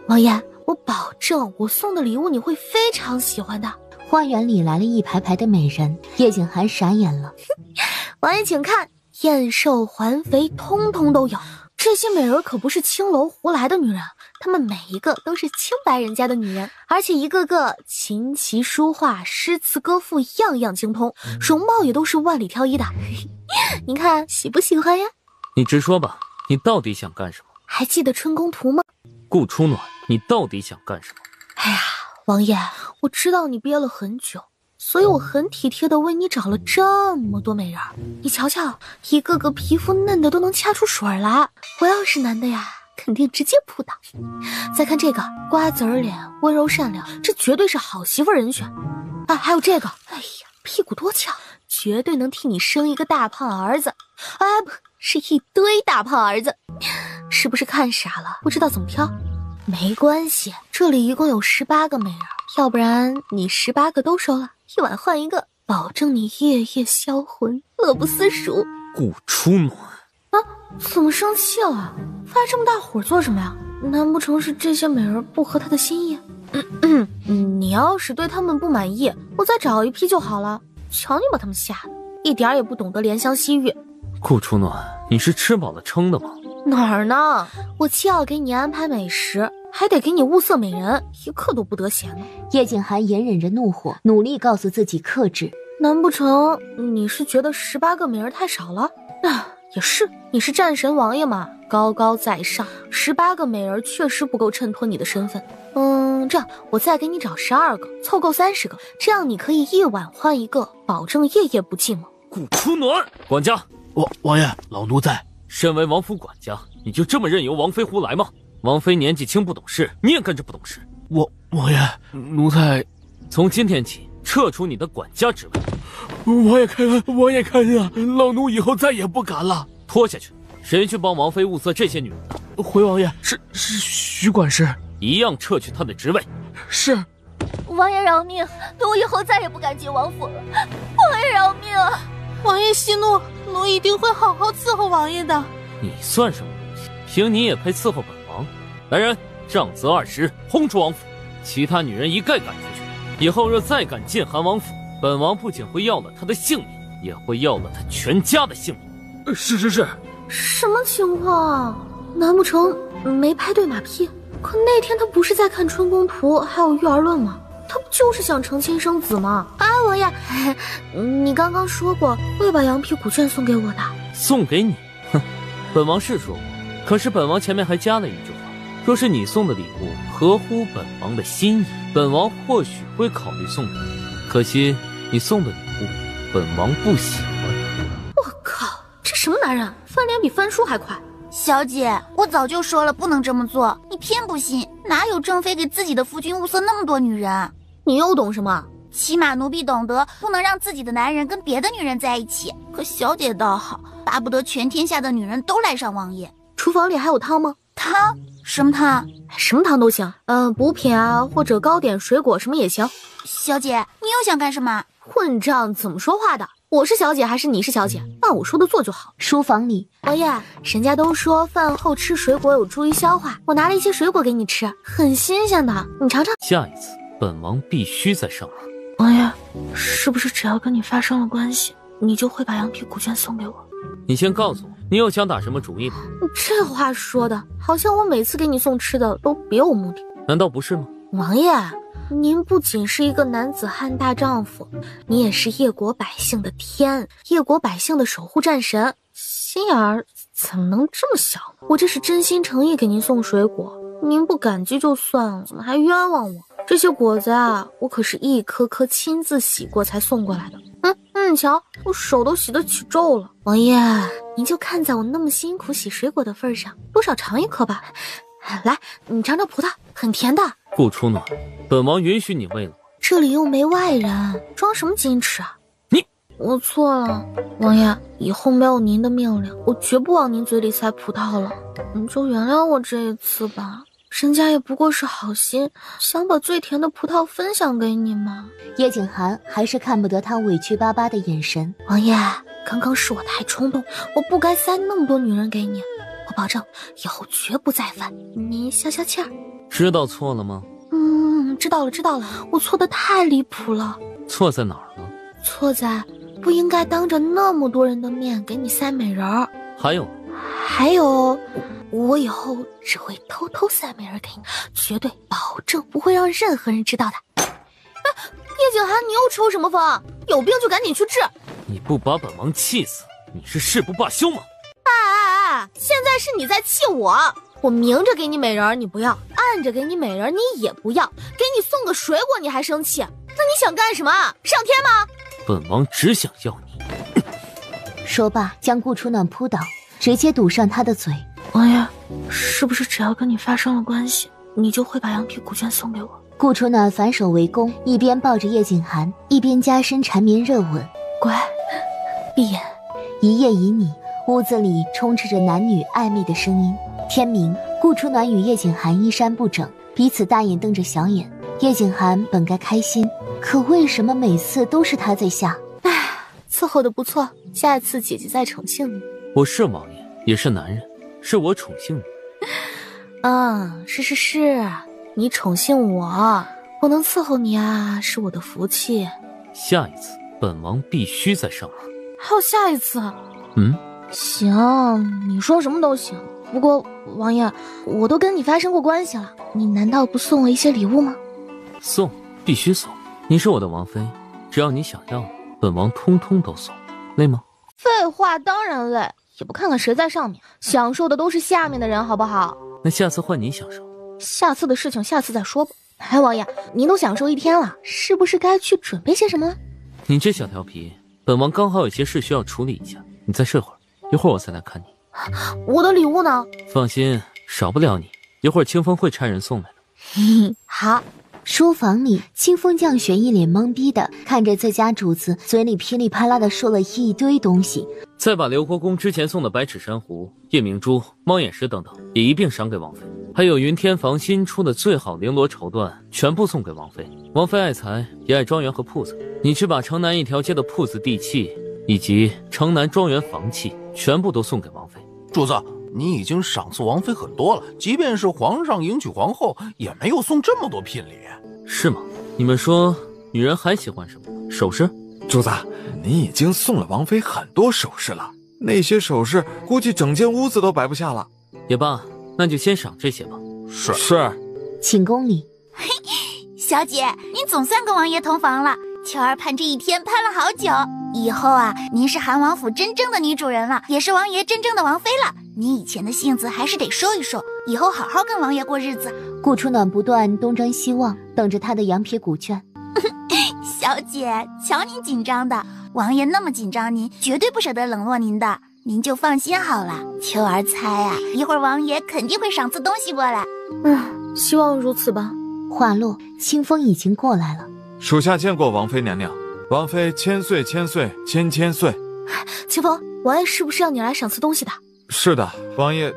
王爷，我保证我送的礼物你会非常喜欢的。花园里来了一排排的美人，叶景寒傻眼了。王爷请看，燕瘦环肥通通都有。这些美人可不是青楼胡来的女人，她们每一个都是清白人家的女人，而且一个个琴棋书画诗词歌赋样样精通，容貌也都是万里挑一的。您看喜不喜欢呀？你直说吧，你到底想干什么？还记得春宫图吗？顾初暖，你到底想干什么？哎呀，王爷，我知道你憋了很久，所以我很体贴的为你找了这么多美人，你瞧瞧，一个个皮肤嫩的都能掐出水来。我要是男的呀，肯定直接扑倒。再看这个瓜子儿脸，温柔善良，这绝对是好媳妇人选。啊，还有这个，哎呀，屁股多翘，绝对能替你生一个大胖儿子。啊，不是一堆大胖儿子。是不是看傻了，不知道怎么挑？没关系，这里一共有18个美人，要不然你18个都收了，一晚换一个，保证你夜夜销魂，乐不思蜀。顾初暖啊，怎么生气了？发这么大火做什么呀？难不成是这些美人不合他的心意？你要是对他们不满意，我再找一批就好了。瞧你把他们吓得一点也不懂得怜香惜玉。顾初暖，你是吃饱了撑的吗？哪儿呢？我既要给你安排美食，还得给你物色美人，一刻都不得闲呢。叶景寒隐忍着怒火，努力告诉自己克制。难不成你是觉得18个美人太少了？啊，也是，你是战神王爷嘛，高高在上，18个美人确实不够衬托你的身份。这样我再给你找12个，凑够30个，这样你可以一晚换一个，保证夜夜不寂寞。顾初暖，管家，王爷，老奴在。身为王府管家，你就这么任由王妃胡来吗？王妃年纪轻不懂事，你也跟着不懂事。王爷，奴才从今天起撤除你的管家职位。王爷开恩，王爷开恩啊！老奴以后再也不敢了。拖下去！谁去帮王妃物色这些女人的？回王爷，是徐管事，一样撤去她的职位。是。王爷饶命！奴以后再也不敢进王府了。王爷饶命啊！王爷息怒，奴一定会好好伺候王爷的。你算什么东西？凭你也配伺候本王？来人，杖责20，轰出王府，其他女人一概赶出去。以后若再敢进寒王府，本王不仅会要了她的性命，也会要了她全家的性命。是。什么情况？难不成没拍对马屁？可那天他不是在看春宫图还有育儿论吗？他不就是想成亲生子吗？啊，王爷，你刚刚说过会把羊皮古卷送给我的。送给你？哼，本王是说过，可是本王前面还加了一句话，若是你送的礼物合乎本王的心意，本王或许会考虑送给你。可惜你送的礼物本王不喜欢。我靠，这什么男人，翻脸比翻书还快。小姐，我早就说了不能这么做，你偏不信。哪有正妃给自己的夫君物色那么多女人？你又懂什么？起码奴婢懂得不能让自己的男人跟别的女人在一起。可小姐倒好，巴不得全天下的女人都来上王爷。厨房里还有汤吗？汤？什么汤？什么汤都行。补品啊，或者糕点、水果什么也行。小姐，你又想干什么？混账，怎么说话的？我是小姐还是你是小姐？按我说的做就好。书房里，王爷，人家都说饭后吃水果有助于消化，我拿了一些水果给你吃，很新鲜的，你尝尝。下一次本王必须再上门。王爷，是不是只要跟你发生了关系，你就会把羊皮古卷送给我？你先告诉我，你又想打什么主意吗？这话说的好像我每次给你送吃的都别有目的。难道不是吗？王爷，您不仅是一个男子汉大丈夫，你也是叶国百姓的天，叶国百姓的守护战神，心眼儿怎么能这么小呢？我这是真心诚意给您送水果，您不感激就算了，怎么还冤枉我？这些果子啊，我可是一颗颗亲自洗过才送过来的。你瞧，我手都洗得起皱了。王爷，您就看在我那么辛苦洗水果的份上，多少尝一颗吧。来，你尝尝葡萄，很甜的。顾初暖，本王允许你喂了我。这里又没外人，装什么矜持啊？我错了，王爷，以后没有您的命令，我绝不往您嘴里塞葡萄了。你就原谅我这一次吧，人家也不过是好心，想把最甜的葡萄分享给你嘛。叶景涵还是看不得他委屈巴巴的眼神。王爷，刚刚是我太冲动，我不该塞那么多女人给你，我保证以后绝不再犯。你消消气儿。知道错了吗？知道了，我错的太离谱了。错在哪儿了？错在不应该当着那么多人的面给你塞美人儿。还有，我以后只会偷偷塞美人给你，绝对保证不会让任何人知道的。叶景涵，你又抽什么风？有病就赶紧去治！你不把本王气死，你是誓不罢休吗？现在是你在气我。我明着给你美人你不要，暗着给你美人你也不要，给你送个水果你还生气，那你想干什么？上天吗？本王只想要你。说罢将顾初暖扑倒，直接堵上他的嘴。王爷，是不是只要跟你发生了关系，你就会把羊皮古卷送给我？顾初暖反手围攻，一边抱着叶景涵，一边加深缠绵热吻。乖，闭眼。一夜已拟，屋子里充斥着男女暧昧的声音。天明，顾初暖与叶景涵衣衫不整，彼此大眼瞪着小眼。叶景涵本该开心，可为什么每次都是他在下？伺候的不错，下次姐姐再宠幸你。我是王爷，也是男人，是我宠幸你。是，你宠幸我能伺候你啊，是我的福气。下一次本王必须再上门。还有下一次？行，你说什么都行。不过王爷，我都跟你发生过关系了，你难道不送我一些礼物吗？送，必须送。你是我的王妃，只要你想要的，本王通通都送。累吗？废话，当然累，也不看看谁在上面，享受的都是下面的人，好不好？那下次换你享受。下次的事情下次再说吧。王爷，您都享受一天了，是不是该去准备些什么了？你这小调皮，本王刚好有些事需要处理一下，你再睡会儿，一会儿我再来看你。我的礼物呢？放心，少不了你，一会儿清风会差人送来的。好。书房里，清风降雪一脸懵逼的看着自家主子，嘴里噼里啪啦的说了一堆东西。再把刘国公之前送的白齿珊瑚、夜明珠、猫眼石等等也一并赏给王妃，还有云天房新出的最好绫罗绸缎全部送给王妃。王妃爱财也爱庄园和铺子，你去把城南一条街的铺子地契以及城南庄园房契全部都送给王妃。主子，你已经赏赐王妃很多了，即便是皇上迎娶皇后，也没有送这么多聘礼。是吗？你们说女人还喜欢什么？首饰？主子，你已经送了王妃很多首饰了，那些首饰估计整间屋子都摆不下了。也罢，那就先赏这些吧。是。寝宫里，小姐，您总算跟王爷同房了，秋儿盼这一天盼了好久。以后啊，您是韩王府真正的女主人了，也是王爷真正的王妃了。你以前的性子还是得收一收，以后好好跟王爷过日子。顾初暖不断东张西望，等着他的羊皮古卷。小姐，瞧您紧张的，王爷那么紧张您，绝对不舍得冷落您的，您就放心好了。秋儿猜啊，一会儿王爷肯定会赏赐东西过来。希望如此吧。话落，清风已经过来了。属下见过王妃娘娘，王妃千岁千岁千千岁。清风，王爷是不是要你来赏赐东西的？是的，王爷。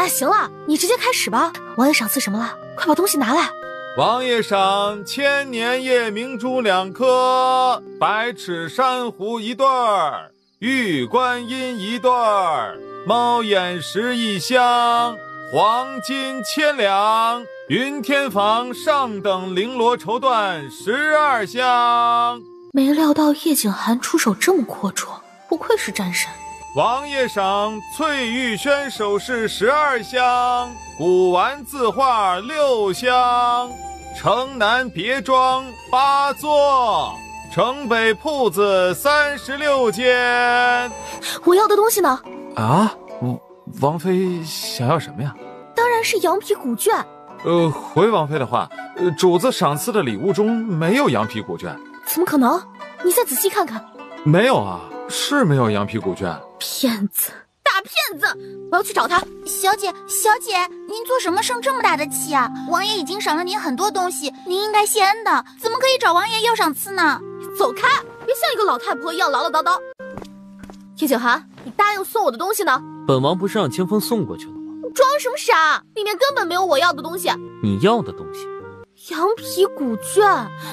行了，你直接开始吧。王爷赏赐什么了？快把东西拿来。王爷赏千年夜明珠2颗，白齿珊瑚1对儿，玉观音1对儿，猫眼石1箱，黄金1000两，云天房上等绫罗绸缎12箱。没料到叶景涵出手这么阔绰，不愧是战神。王爷赏翠玉轩首饰12箱，古玩字画6箱，城南别庄8座，城北铺子36间。我要的东西呢？王妃想要什么呀？当然是羊皮古卷。回王妃的话，主子赏赐的礼物中没有羊皮古卷。怎么可能？你再仔细看看。没有啊，是没有羊皮古卷。骗子，大骗子！我要去找他。小姐，您做什么生这么大的气啊？王爷已经赏了您很多东西，您应该谢恩的，怎么可以找王爷要赏赐呢？走开，别像一个老太婆一样唠唠叨叨。叶景涵，你答应送我的东西呢？本王不是让清风送过去了吗？装什么傻？里面根本没有我要的东西。你要的东西？羊皮古卷，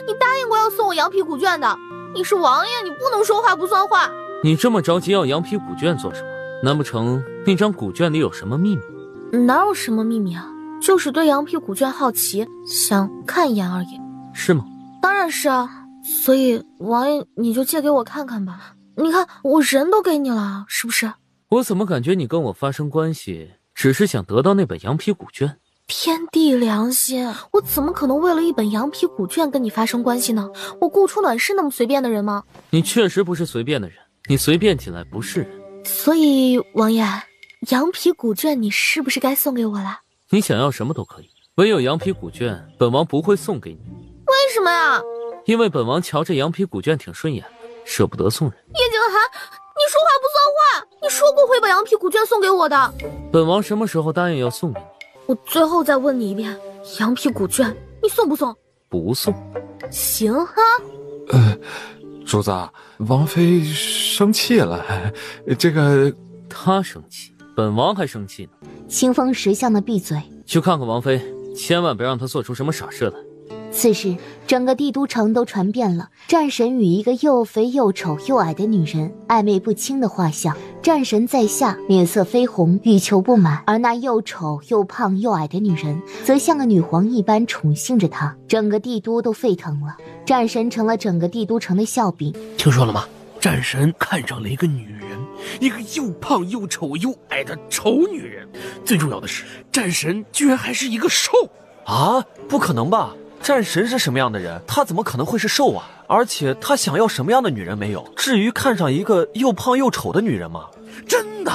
你答应过要送我羊皮古卷的。你是王爷，你不能说话不算话。你这么着急要羊皮古卷做什么？难不成那张古卷里有什么秘密？哪有什么秘密啊，就是对羊皮古卷好奇，想看一眼而已。是吗？当然是啊，所以王爷你就借给我看看吧。你看我人都给你了，是不是？我怎么感觉你跟我发生关系只是想得到那本羊皮古卷？天地良心，我怎么可能为了一本羊皮古卷跟你发生关系呢？我顾初暖是那么随便的人吗？你确实不是随便的人，你随便起来不是人。所以王爷，羊皮古卷你是不是该送给我了？你想要什么都可以，唯有羊皮古卷本王不会送给你。为什么呀？因为本王瞧这羊皮古卷挺顺眼的，舍不得送人。叶景寒，你说话不算话，你说过会把羊皮古卷送给我的。本王什么时候答应要送给你？我最后再问你一遍，羊皮古卷你送不送？不送。行哈。主子，王妃生气了，这个她生气，本王还生气呢。清风识相的闭嘴，去看看王妃，千万别让她做出什么傻事来。此时整个帝都城都传遍了战神与一个又肥又丑又矮的女人暧昧不清的画像。战神在下脸色绯红，欲求不满，而那又丑又胖又矮的女人则像个女皇一般宠幸着他。整个帝都都沸腾了，战神成了整个帝都城的笑柄。听说了吗？战神看上了一个女人，一个又胖又丑又矮的丑女人。最重要的是，战神居然还是一个兽啊！不可能吧？战神是什么样的人？他怎么可能会是兽啊？而且他想要什么样的女人没有？至于看上一个又胖又丑的女人吗？真的，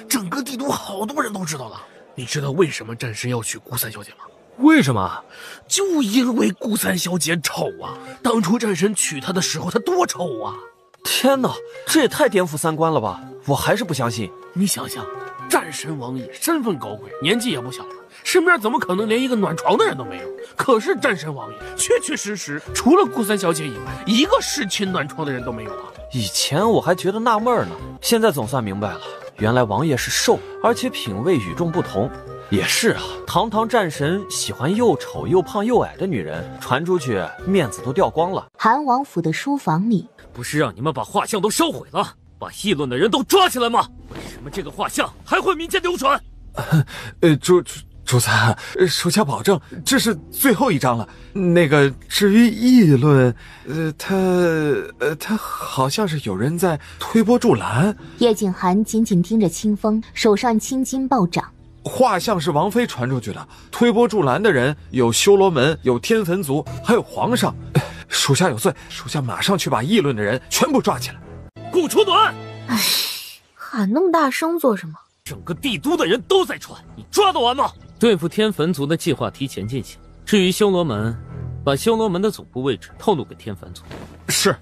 整个帝都好多人都知道了。你知道为什么战神要娶顾三小姐吗？为什么？就因为顾三小姐丑啊！当初战神娶她的时候，她多丑啊！天哪，这也太颠覆三观了吧！我还是不相信。你想想，战神王爷身份高贵，年纪也不小了，身边怎么可能连一个暖床的人都没有？可是战神王爷确确实实除了顾三小姐以外，一个侍寝暖床的人都没有啊！以前我还觉得纳闷呢，现在总算明白了，原来王爷是兽，而且品味与众不同。也是啊，堂堂战神喜欢又丑又胖又矮的女人，传出去面子都掉光了。韩王府的书房里，不是让你们把画像都烧毁了，把议论的人都抓起来吗？为什么这个画像还会民间流传？主子，属下保证，这是最后一张了。那个，至于议论，他好像是有人在推波助澜。叶景寒紧紧盯着清风，手上青筋暴涨。画像是王妃传出去的，推波助澜的人有修罗门，有天坟族，还有皇上。属下有罪，属下马上去把议论的人全部抓起来。顾初暖，唉，喊那么大声做什么？整个帝都的人都在传，你抓得完吗？对付天坟族的计划提前进行。至于修罗门，把修罗门的总部位置透露给天坟族。是。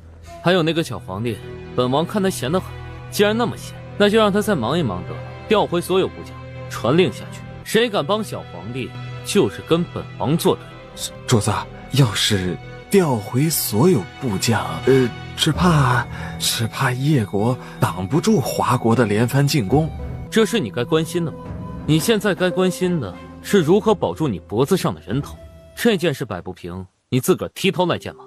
还有那个小皇帝，本王看他闲得很，既然那么闲，那就让他再忙一忙得了，调回所有部将，传令下去，谁敢帮小皇帝，就是跟本王作对。主子，要是调回所有部将，只怕叶国挡不住华国的连番进攻。这是你该关心的吗？你现在该关心的是如何保住你脖子上的人头。这件事摆不平，你自个儿提头来见吧。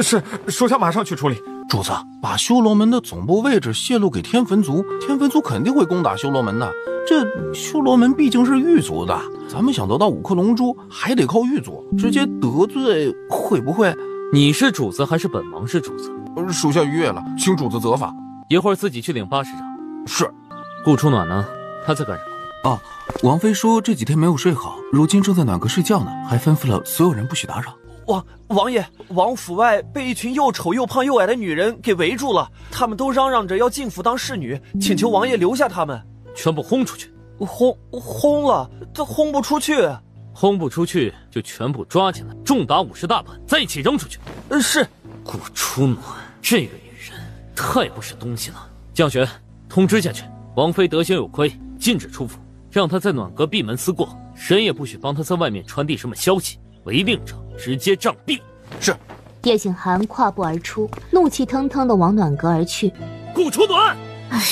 是，属下马上去处理。主子，把修罗门的总部位置泄露给天坟族，天坟族肯定会攻打修罗门的。这修罗门毕竟是狱族的，咱们想得到5颗龙珠，还得靠狱族，直接得罪会不会？你是主子还是本王是主子？属下逾越了，请主子责罚。一会儿自己去领8师长。是。顾初暖呢？他在干什么？王妃说这几天没有睡好，如今正在暖阁睡觉呢，还吩咐了所有人不许打扰。王爷，王府外被一群又丑又胖又矮的女人给围住了，他们都嚷嚷着要进府当侍女，请求王爷留下他们，全部轰出去。轰了，他轰不出去。轰不出去就全部抓起来，重打50大板，在一起扔出去。是。顾初暖这个女人太不是东西了。降雪，通知下去，王妃德行有亏，禁止出府，让她在暖阁闭门思过，谁也不许帮她在外面传递什么消息，违令者直接杖毙。是。叶景寒跨步而出，怒气腾腾地往暖阁而去。顾初暖，唉，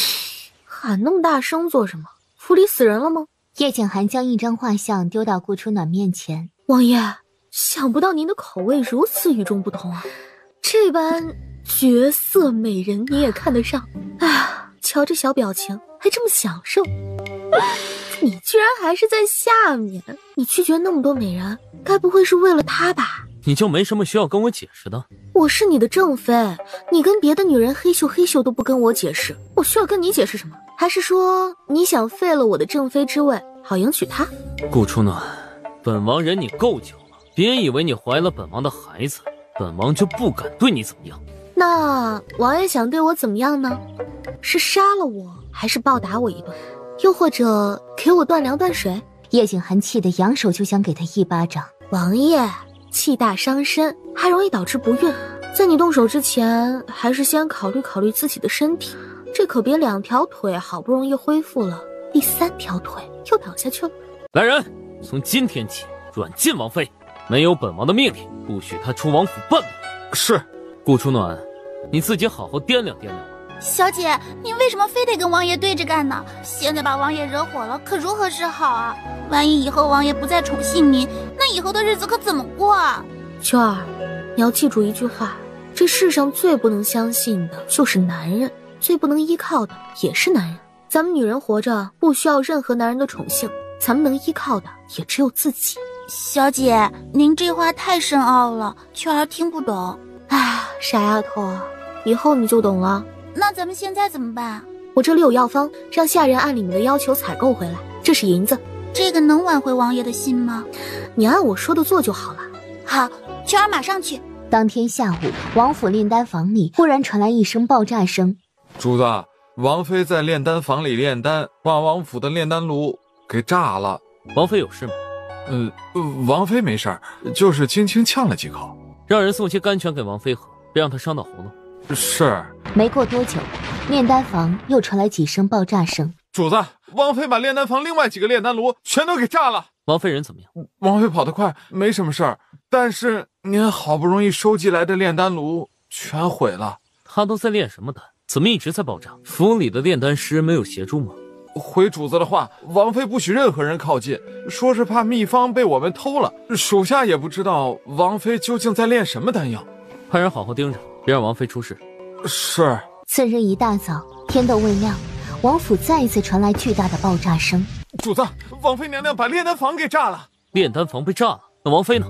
喊那么大声做什么？府里死人了吗？叶景寒将一张画像丢到顾初暖面前。王爷，想不到您的口味如此与众不同啊！这般绝色美人你也看得上？哎呀，瞧这小表情，还这么享受。你居然还是在下面，你拒绝那么多美人，该不会是为了他吧？你就没什么需要跟我解释的？我是你的正妃，你跟别的女人黑咻都不跟我解释，我需要跟你解释什么？还是说你想废了我的正妃之位，好迎娶她？顾初暖，本王忍你够久了，别以为你怀了本王的孩子，本王就不敢对你怎么样。那王爷想对我怎么样呢？是杀了我，还是暴打我一顿？又或者给我断粮断水？叶景寒气得扬手就想给他一巴掌。王爷，气大伤身，还容易导致不孕。在你动手之前，还是先考虑考虑自己的身体。这可别2条腿好不容易恢复了，第3条腿又倒下去了。来人，从今天起软禁王妃，没有本王的命令，不许她出王府半步。是。顾初暖，你自己好好掂量掂量。小姐，你为什么非得跟王爷对着干呢？现在把王爷惹火了，可如何是好啊？万一以后王爷不再宠幸您，那以后的日子可怎么过啊？秋儿，你要记住一句话，这世上最不能相信的就是男人，最不能依靠的也是男人。咱们女人活着不需要任何男人的宠幸，咱们能依靠的也只有自己。小姐，您这话太深奥了，秋儿听不懂。哎，傻丫头，以后你就懂了。那咱们现在怎么办？我这里有药方，让下人按你们的要求采购回来，这是银子。这个能挽回王爷的心吗？你按我说的做就好了。好，秋儿马上去。当天下午，王府炼丹房里忽然传来一声爆炸声。主子，王妃在炼丹房里炼丹，把王府的炼丹炉给炸了。王妃有事吗？王妃没事儿，就是轻轻呛了几口。让人送些甘泉给王妃喝，别让她伤到喉咙。是。没过多久，炼丹房又传来几声爆炸声。主子，王妃把炼丹房另外几个炼丹炉全都给炸了。王妃人怎么样？王妃跑得快，没什么事儿，但是您好不容易收集来的炼丹炉全毁了。她都在炼什么丹？怎么一直在爆炸？府里的炼丹师没有协助吗？回主子的话，王妃不许任何人靠近，说是怕秘方被我们偷了。属下也不知道王妃究竟在炼什么丹药，派人好好盯着，别让王妃出事。是。次日一大早，天都未亮，王府再一次传来巨大的爆炸声。主子，王妃娘娘把炼丹房给炸了。炼丹房被炸了，那王妃呢？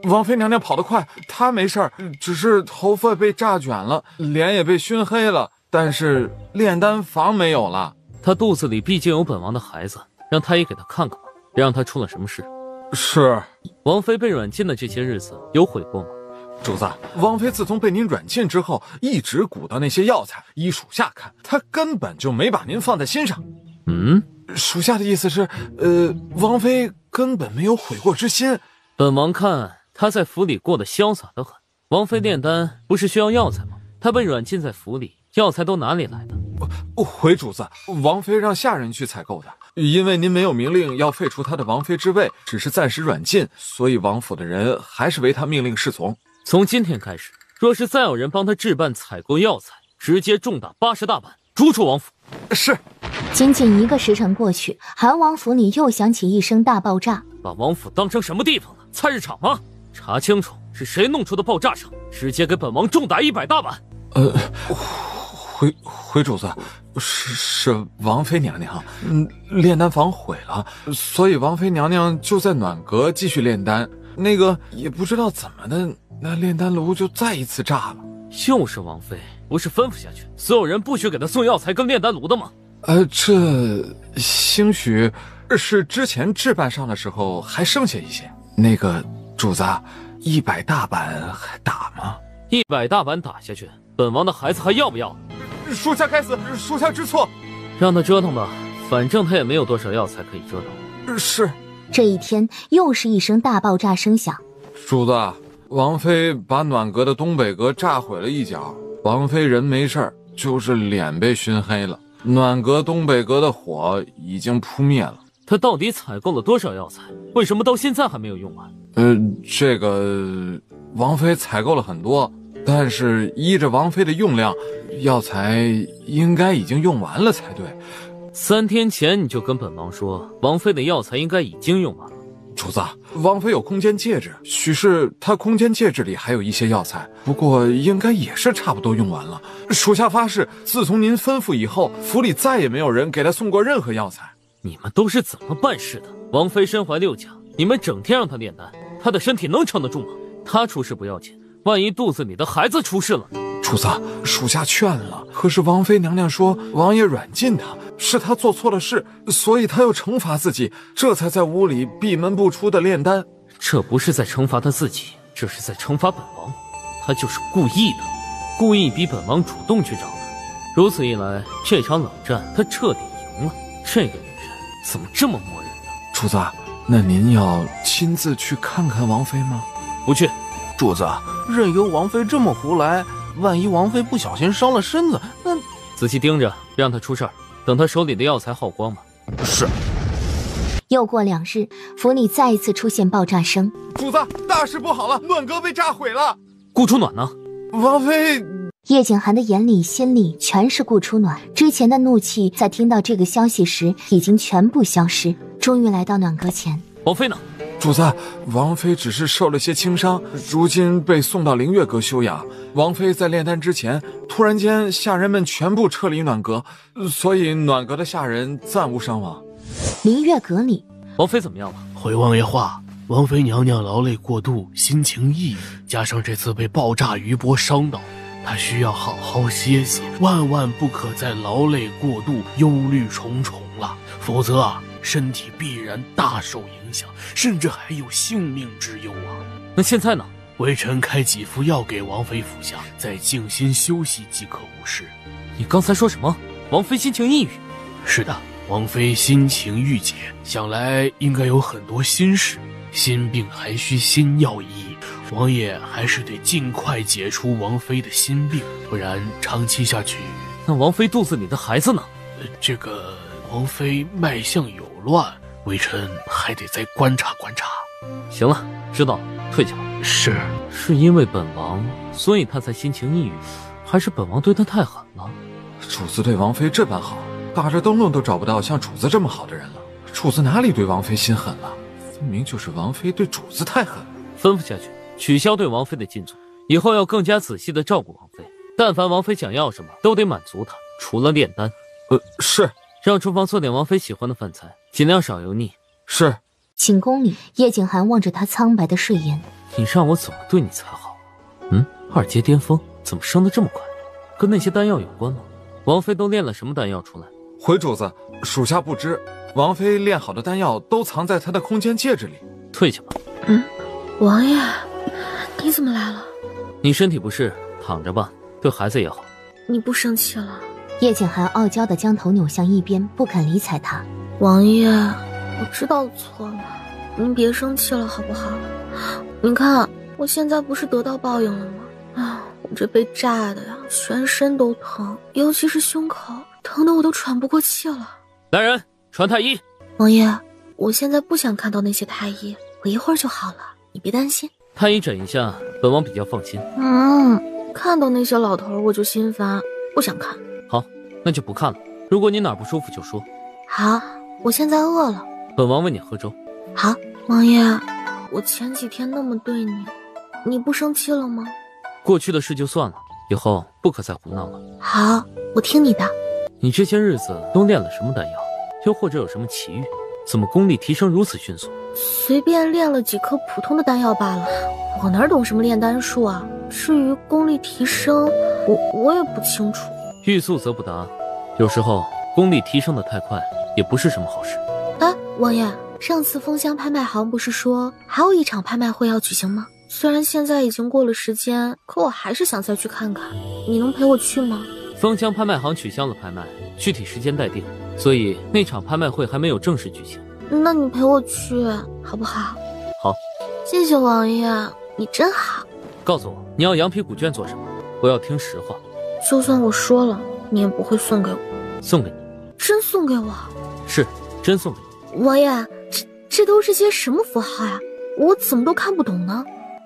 王妃娘娘跑得快，她没事儿，只是头发被炸卷了，脸也被熏黑了，但是炼丹房没有了。她肚子里毕竟有本王的孩子，让太医给她看看吧，别让她出了什么事。是。王妃被软禁的这些日子有悔过吗？主子，王妃自从被您软禁之后，一直鼓捣那些药材，依属下看，她根本就没把您放在心上。属下的意思是，王妃根本没有悔过之心。本王看她在府里过得潇洒得很。王妃炼丹不是需要药材吗？她被软禁在府里，药材都哪里来的？回主子，王妃让下人去采购的。因为您没有明令要废除她的王妃之位，只是暂时软禁，所以王府的人还是为她命令侍从。从今天开始，若是再有人帮他置办采购药材，直接重打80大板，逐出王府。是。仅仅1个时辰过去，韩王府里又响起一声大爆炸。把王府当成什么地方了？菜市场吗？查清楚是谁弄出的爆炸声，直接给本王重打100大板。回主子，是王妃娘娘，炼丹房毁了，所以王妃娘娘就在暖阁继续炼丹。那个也不知道怎么的，那炼丹炉就再一次炸了。又是王妃，不是吩咐下去，所有人不许给她送药材跟炼丹炉的吗？这兴许是之前置办上的时候还剩下一些。那个主子，100大板还打吗？100大板打下去，本王的孩子还要不要？属下该死，属下知错。让他折腾吧，反正他也没有多少药材可以折腾。是。这一天又是一声大爆炸声响。主子，王妃把暖阁的东北阁炸毁了一角，王妃人没事儿，就是脸被熏黑了。暖阁东北阁的火已经扑灭了。他到底采购了多少药材？为什么到现在还没有用完？这个王妃采购了很多，但是依着王妃的用量，药材应该已经用完了才对。3天前你就跟本王说，王妃的药材应该已经用完了。主子，王妃有空间戒指，许是她空间戒指里还有一些药材，不过应该也是差不多用完了。属下发誓，自从您吩咐以后，府里再也没有人给她送过任何药材。你们都是怎么办事的？王妃身怀6甲，你们整天让她炼丹，她的身体能撑得住吗？她出事不要紧，万一肚子里的孩子出事了呢？主子，属下劝了，可是王妃娘娘说王爷软禁她，是她做错了事，所以她要惩罚自己，这才在屋里闭门不出的炼丹。这不是在惩罚她自己，这是在惩罚本王。她就是故意的，故意逼本王主动去找她。如此一来，这场冷战她彻底赢了。这个女人怎么这么磨人呢？主子，那您要亲自去看看王妃吗？不去。主子，任由王妃这么胡来，万一王妃不小心伤了身子，那……仔细盯着，别让她出事儿。等她手里的药材耗光吧。是。又过2日，府里再一次出现爆炸声。主子，大事不好了，暖阁被炸毁了。顾初暖呢？王妃……叶景寒的眼里心里全是顾初暖，之前的怒气在听到这个消息时已经全部消失，终于来到暖阁前。王妃呢？主子，王妃只是受了些轻伤，如今被送到凌月阁休养。王妃在炼丹之前，突然间下人们全部撤离暖阁，所以暖阁的下人暂无伤亡。凌月阁里，王妃怎么样了？回王爷话，王妃娘娘劳累过度，心情抑郁，加上这次被爆炸余波伤到，她需要好好歇息，万万不可再劳累过度，忧虑重重了，否则啊，身体必然大受影响，甚至还有性命之忧啊！那现在呢？微臣开几副药给王妃服下，再静心休息即可无事。你刚才说什么？王妃心情抑郁？是的，王妃心情郁结，想来应该有很多心事，心病还需心药医。王爷还是得尽快解除王妃的心病，不然长期下去……那王妃肚子里的孩子呢？这个王妃脉象有乱，微臣还得再观察观察。行了，知道了，退下吧。是因为本王，所以他才心情抑郁，还是本王对他太狠了？主子对王妃这般好，打着灯笼都找不到像主子这么好的人了。主子哪里对王妃心狠了？分明就是王妃对主子太狠。吩咐下去，取消对王妃的禁足，以后要更加仔细地照顾王妃。但凡王妃想要什么，都得满足她，除了炼丹。是。让厨房做点王妃喜欢的饭菜，尽量少油腻。是。寝宫里，叶景寒望着他苍白的睡颜。你让我怎么对你才好？二阶巅峰怎么升得这么快？跟那些丹药有关吗？王妃都炼了什么丹药出来？回主子，属下不知。王妃炼好的丹药都藏在她的空间戒指里。退下吧。王爷，你怎么来了？你身体不适，躺着吧，对孩子也好。你不生气了？叶景寒傲娇地将头扭向一边，不肯理睬他。王爷，我知道错了，您别生气了好不好？您看，我现在不是得到报应了吗？我这被炸的呀，全身都疼，尤其是胸口，疼得我都喘不过气了。来人，传太医。王爷，我现在不想看到那些太医，我一会儿就好了，你别担心。太医诊一下，本王比较放心。看到那些老头我就心烦，不想看。好，那就不看了。如果你哪儿不舒服就说。好，我现在饿了。本王为你喝粥。好，王爷，我前几天那么对你，你不生气了吗？过去的事就算了，以后不可再胡闹了。好，我听你的。你这些日子都练了什么丹药？又或者有什么奇遇？怎么功力提升如此迅速？随便练了几颗普通的丹药罢了，我哪懂什么炼丹术啊？至于功力提升，我也不清楚。欲速则不达，有时候功力提升的太快，也不是什么好事。王爷，上次枫香拍卖行不是说还有一场拍卖会要举行吗？虽然现在已经过了时间，可我还是想再去看看。你能陪我去吗？枫香拍卖行取消了拍卖，具体时间待定，所以那场拍卖会还没有正式举行。那你陪我去好不好？好，谢谢王爷，你真好。告诉我，你要羊皮古卷做什么？我要听实话。就算我说了，你也不会送给我。送给你？真送给我？是，真送给你。王爷，这都是些什么符号呀？我怎么都看不懂呢？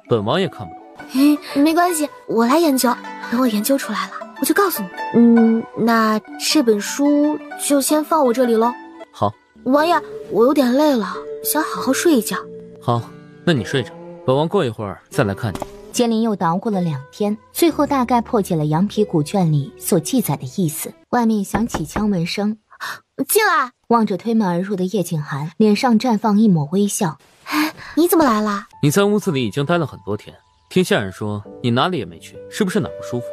本王也看不懂。没关系，我来研究。等我研究出来了，我就告诉你。那这本书就先放我这里喽。好。王爷，我有点累了，想好好睡一觉。好，那你睡着，本王过一会儿再来看你。监灵又捣鼓了2天，最后大概破解了羊皮古卷里所记载的意思。外面响起敲门声，进来。望着推门而入的叶静涵，脸上绽放一抹微笑。你怎么来了？你在屋子里已经待了很多天，听下人说你哪里也没去，是不是哪不舒服？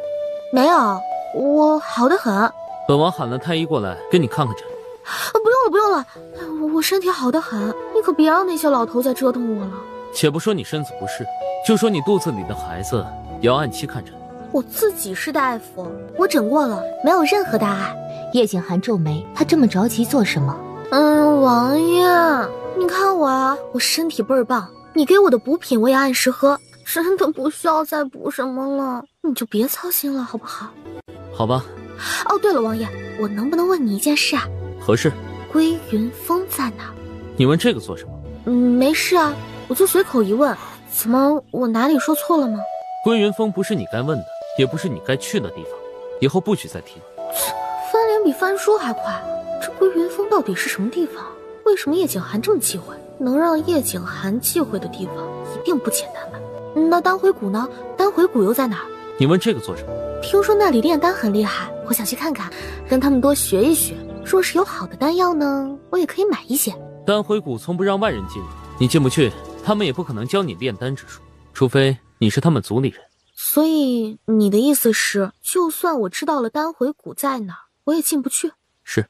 没有，我好得很。本王喊了太医过来给你看看诊。不用了，我身体好得很，你可别让那些老头再折腾我了。且不说你身子不适，就说你肚子里的孩子也要按期看诊。我自己是大夫，我诊过了，没有任何大碍。叶静涵皱眉，她这么着急做什么？王爷，你看我啊，我身体倍儿棒，你给我的补品我也按时喝，真的不需要再补什么了，你就别操心了，好不好？好吧。哦，对了，王爷，我能不能问你一件事啊？何事？归云峰在哪？你问这个做什么？没事啊，我就随口一问。怎么，我哪里说错了吗？归云峰不是你该问的，也不是你该去的地方，以后不许再提。翻脸比翻书还快，这归云峰到底是什么地方？为什么叶景涵这么忌讳？能让叶景涵忌讳的地方一定不简单吧？那丹回谷呢？丹回谷又在哪？你问这个做什么？听说那里炼丹很厉害，我想去看看，跟他们多学一学。若是有好的丹药呢，我也可以买一些。丹回谷从不让外人进入，你进不去，他们也不可能教你炼丹之术，除非你是他们族里人。所以你的意思是，就算我知道了丹回谷在哪，我也进不去？是。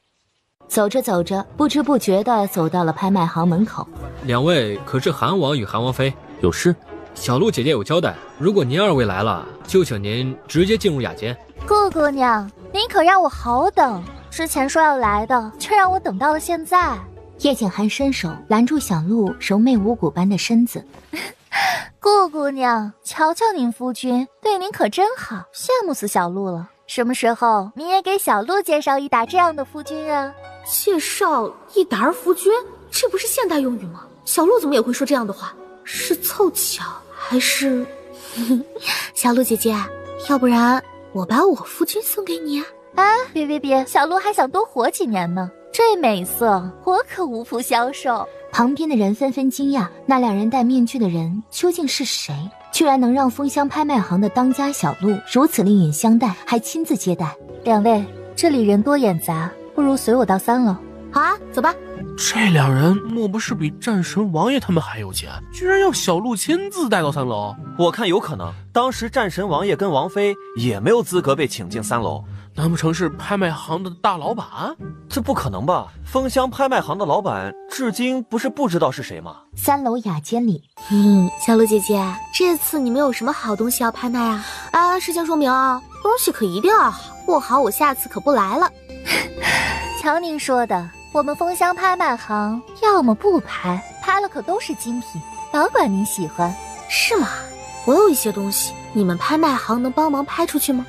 走着走着，不知不觉地走到了拍卖行门口。2位可是韩王与韩王妃？有事？小鹿姐姐有交代，如果您2位来了，就请您直接进入雅间。顾姑娘，您可让我好等，之前说要来的，却让我等到了现在。叶景涵伸手拦住小鹿柔媚无骨般的身子。顾姑娘，瞧瞧您夫君对您可真好，羡慕死小鹿了。什么时候您也给小鹿介绍一打这样的夫君啊？介绍一打夫君，这不是现代用语吗？小鹿怎么也会说这样的话？是凑巧还是？小鹿姐姐，要不然我把我夫君送给你啊？别，小鹿还想多活几年呢。这美色我可无福消受。旁边的人纷纷惊讶，那2人戴面具的人究竟是谁？居然能让枫香拍卖行的当家小鹿如此另眼相待，还亲自接待。2位，这里人多眼杂，不如随我到3楼。好啊，走吧。这2人莫不是比战神王爷他们还有钱，居然要小鹿亲自带到3楼？我看有可能，当时战神王爷跟王妃也没有资格被请进3楼。难不成是拍卖行的大老板？这不可能吧？枫香拍卖行的老板至今不是不知道是谁吗？3楼雅间里，小鹿姐姐，这次你们有什么好东西要拍卖啊？事先说明啊，东西可一定要好，不好我下次可不来了。瞧您说的，我们枫香拍卖行要么不拍，拍了可都是精品，保管您喜欢。是吗？我有一些东西，你们拍卖行能帮忙拍出去吗？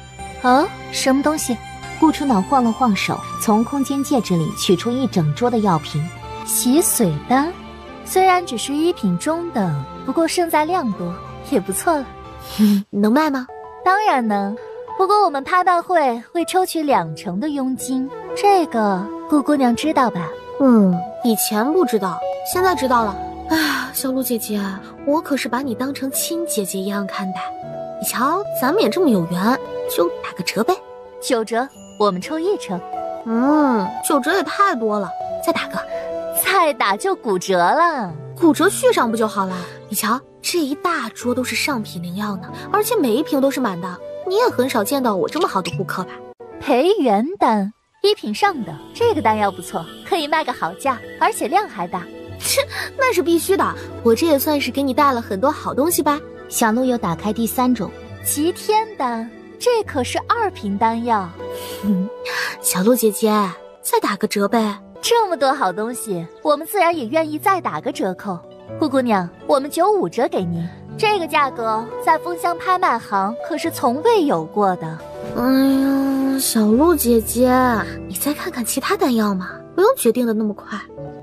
什么东西？顾初脑晃了晃手，从空间戒指里取出一整桌的药瓶。洗髓丹，虽然只是1品中等，不过胜在量多，也不错了。能卖吗？当然能，不过我们拍卖会抽取2成的佣金，这个顾姑娘知道吧？以前不知道，现在知道了。小鹿姐姐，我可是把你当成亲姐姐一样看待。你瞧，咱们也这么有缘，就打个折呗。9折，我们抽1成。9折也太多了，再打个。再打就骨折了，骨折续上不就好了？你瞧，这一大桌都是上品灵药呢，而且每一瓶都是满的。你也很少见到我这么好的顾客吧？培元丹，1品上等，这个丹药不错，可以卖个好价，而且量还大。那是必须的，我这也算是给你带了很多好东西吧。小鹿又打开第3种极天丹，这可是2品丹药。小鹿姐姐，再打个折呗。这么多好东西，我们自然也愿意再打个折扣。顾姑娘，我们95折给您，这个价格在枫香拍卖行可是从未有过的。小鹿姐姐，你再看看其他丹药嘛，不用决定的那么快。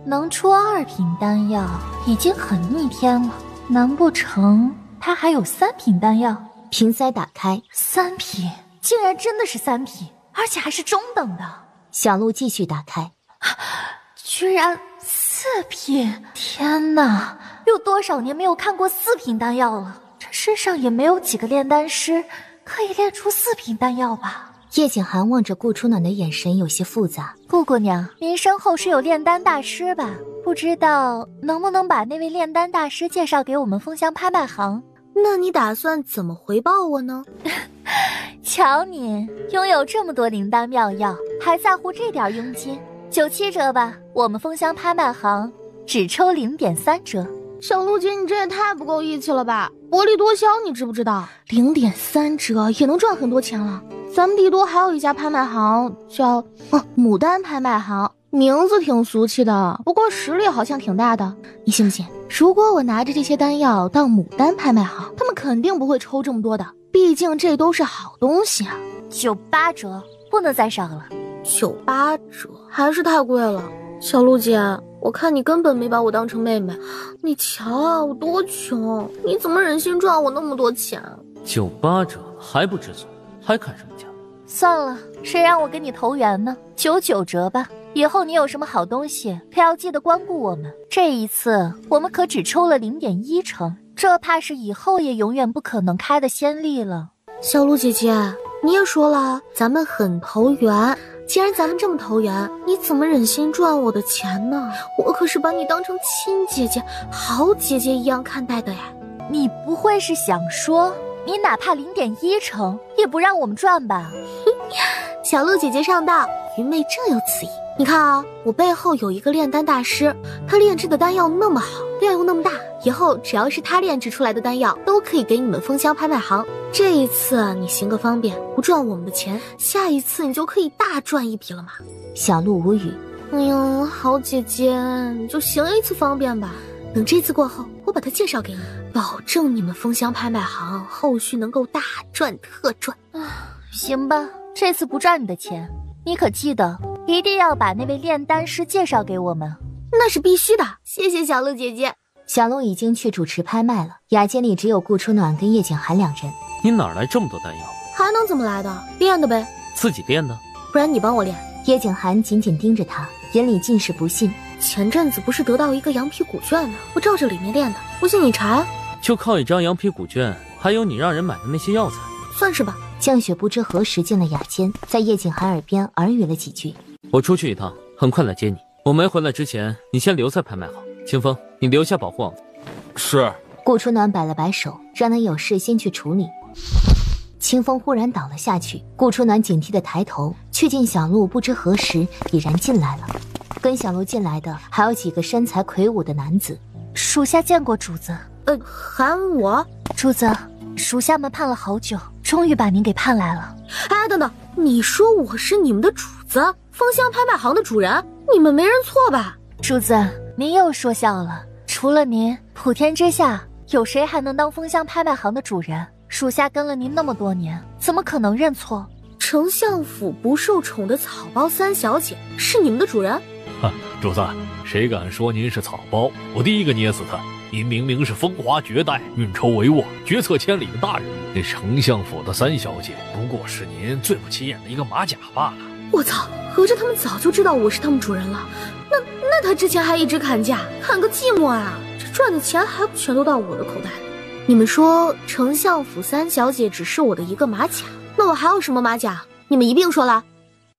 能出2品丹药已经很逆天了，难不成他还有3品丹药？瓶塞打开，3品竟然真的是3品，而且还是中等的。小鹿继续打开，居然4品！天哪，有多少年没有看过4品丹药了？这世上也没有几个炼丹师可以炼出4品丹药吧？叶景寒望着顾初暖的眼神有些复杂。顾姑娘，您身后是有炼丹大师吧？不知道能不能把那位炼丹大师介绍给我们枫香拍卖行？那你打算怎么回报我呢？瞧您拥有这么多灵丹妙药，还在乎这点佣金？97折吧，我们枫香拍卖行只抽0.3折。小鹿姐，你这也太不够义气了吧！薄利多销，你知不知道？0.3折也能赚很多钱了。咱们帝都还有一家拍卖行叫牡丹拍卖行，名字挺俗气的，不过实力好像挺大的。你信不信？如果我拿着这些丹药到牡丹拍卖行，他们肯定不会抽这么多的，毕竟这都是好东西啊。98折，不能再少了。98折还是太贵了。小鹿姐，我看你根本没把我当成妹妹。你瞧啊，我多穷，你怎么忍心赚我那么多钱？98折还不知足，还砍什么价？算了，谁让我跟你投缘呢？99折吧。以后你有什么好东西，可要记得光顾我们。这一次我们可只抽了0.1成，这怕是以后也永远不可能开的先例了。小鹿姐姐，你也说了，咱们很投缘。既然咱们这么投缘，你怎么忍心赚我的钱呢？我可是把你当成亲姐姐、好姐姐一样看待的呀。你不会是想说，你哪怕0.1成也不让我们赚吧？小鹿姐姐上当，愚昧正有此意。你看啊，我背后有一个炼丹大师，他炼制的丹药那么好，量又那么大，以后只要是他炼制出来的丹药，都可以给你们枫香拍卖行。这一次你行个方便，不赚我们的钱，下一次你就可以大赚一笔了嘛。小鹿无语。哎呦，好姐姐，你就行一次方便吧。等这次过后，我把他介绍给你，保证你们枫香拍卖行后续能够大赚特赚。行吧，这次不赚你的钱，你可记得一定要把那位炼丹师介绍给我们。那是必须的，谢谢小鹿姐姐。小鹿已经去主持拍卖了，雅间里只有顾初暖跟叶景寒2人。你哪来这么多丹药？还能怎么来的？练的呗。自己练的？不然你帮我练。叶景寒紧紧盯着他，眼里尽是不信。前阵子不是得到一个羊皮古卷吗？我照着里面练的，不信你查呀。就靠一张羊皮古卷，还有你让人买的那些药材，算是吧。降雪不知何时进了雅间，在叶景寒耳边耳语了几句。我出去一趟，很快来接你。我没回来之前，你先留在拍卖行。清风，你留下保护王子。是。顾初暖摆了摆手，让他有事先去处理。清风忽然倒了下去，顾初暖警惕地抬头，却见小鹿不知何时已然进来了。跟小鹿进来的还有几个身材魁梧的男子。属下见过主子。喊我？主子，属下们盼了好久，终于把您给盼来了。哎，等等，你说我是你们的主子，枫香拍卖行的主人，你们没认错吧？主子，您又说笑了。除了您，普天之下有谁还能当枫香拍卖行的主人？属下跟了您那么多年，怎么可能认错？丞相府不受宠的草包3小姐是你们的主人？主子，谁敢说您是草包，我第一个捏死他！您明明是风华绝代、运筹帷幄、决策千里的大人，那丞相府的3小姐不过是您最不起眼的一个马甲罢了。我操，合着他们早就知道我是他们主人了。那他之前还一直砍价，砍个寂寞啊！这赚的钱还不全都到我的口袋里？你们说丞相府3小姐只是我的一个马甲，那我还有什么马甲？你们一并说来。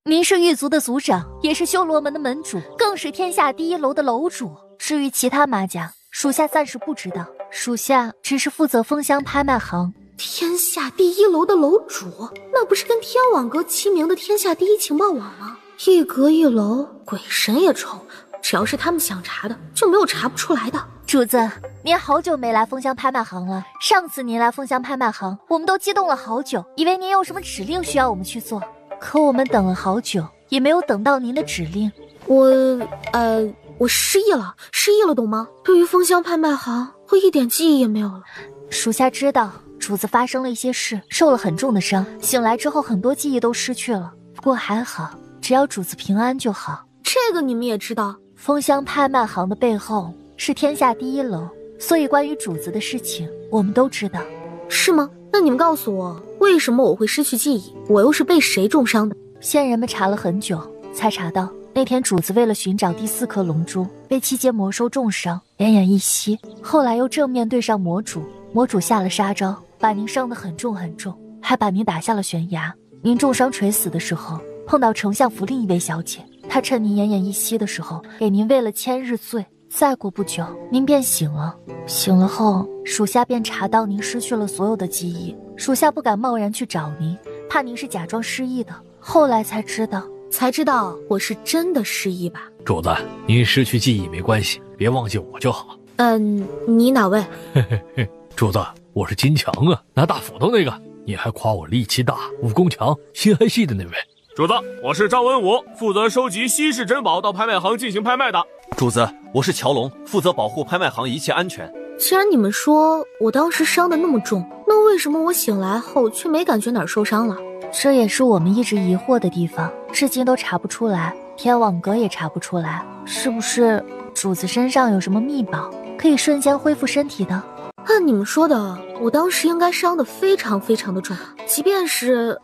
您是狱卒的族长，也是修罗门的门主，更是天下第1楼的楼主。至于其他马甲，属下暂时不知道，属下只是负责枫香拍卖行。天下第1楼的楼主，那不是跟天网阁齐名的天下第1情报网吗？一阁1楼，鬼神也抽，只要是他们想查的，就没有查不出来的。主子，您好久没来枫香拍卖行了。上次您来枫香拍卖行，我们都激动了好久，以为您有什么指令需要我们去做，可我们等了好久，也没有等到您的指令。我失忆了，懂吗？对于枫香拍卖行，我一点记忆也没有了。属下知道主子发生了一些事，受了很重的伤，醒来之后很多记忆都失去了，不过还好，只要主子平安就好。这个你们也知道？枫香拍卖行的背后是天下第1楼，所以关于主子的事情我们都知道。是吗？那你们告诉我，为什么我会失去记忆？我又是被谁重伤的？仙人们查了很久，才查到那天主子为了寻找第4颗龙珠，被七阶魔兽重伤，奄奄一息。后来又正面对上魔主，魔主下了杀招，把您伤得很重很重，还把您打下了悬崖。您重伤垂死的时候，碰到丞相府另一位小姐，她趁您奄奄一息的时候，给您喂了1000日醉。再过不久，您便醒了。醒了后，属下便查到您失去了所有的记忆。属下不敢贸然去找您，怕您是假装失忆的。后来才知道我是真的失忆吧？主子，您失去记忆没关系，别忘记我就好。你哪位？主子，我是金强啊，拿大斧头那个。你还夸我力气大，武功强，心还细的那位。主子，我是张文武，负责收集稀世珍宝到拍卖行进行拍卖的。主子，我是乔龙，负责保护拍卖行一切安全。既然你们说我当时伤得那么重，那为什么我醒来后却没感觉哪儿受伤了？这也是我们一直疑惑的地方，至今都查不出来，天网阁也查不出来，是不是主子身上有什么秘宝，可以瞬间恢复身体的？按你们说的，我当时应该伤得非常非常的重，即便是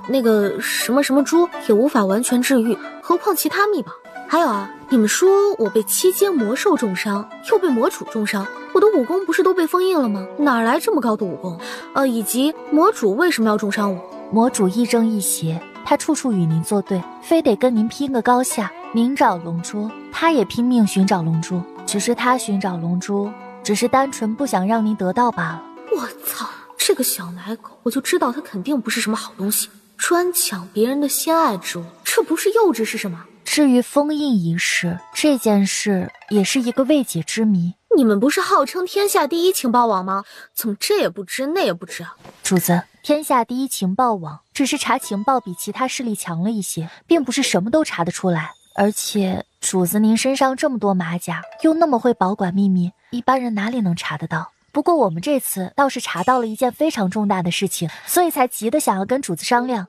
那个什么什么珠也无法完全治愈，何况其他秘宝。还有啊，你们说我被7阶魔兽重伤，又被魔主重伤，我的武功不是都被封印了吗？哪来这么高的武功？以及魔主为什么要重伤我？魔主亦正亦邪，他处处与您作对，非得跟您拼个高下。您找龙珠，他也拼命寻找龙珠，只是他寻找龙珠只是单纯不想让您得到罢了。我操，这个小奶狗，我就知道他肯定不是什么好东西，专抢别人的心爱之物，这不是幼稚是什么？至于封印一事，这件事也是一个未解之谜。你们不是号称天下第一情报网吗？怎么这也不知那也不知啊？主子，天下第一情报网只是查情报比其他势力强了一些，并不是什么都查得出来。而且主子您身上这么多马甲，又那么会保管秘密，一般人哪里能查得到？不过我们这次倒是查到了一件非常重大的事情，所以才急得想要跟主子商量。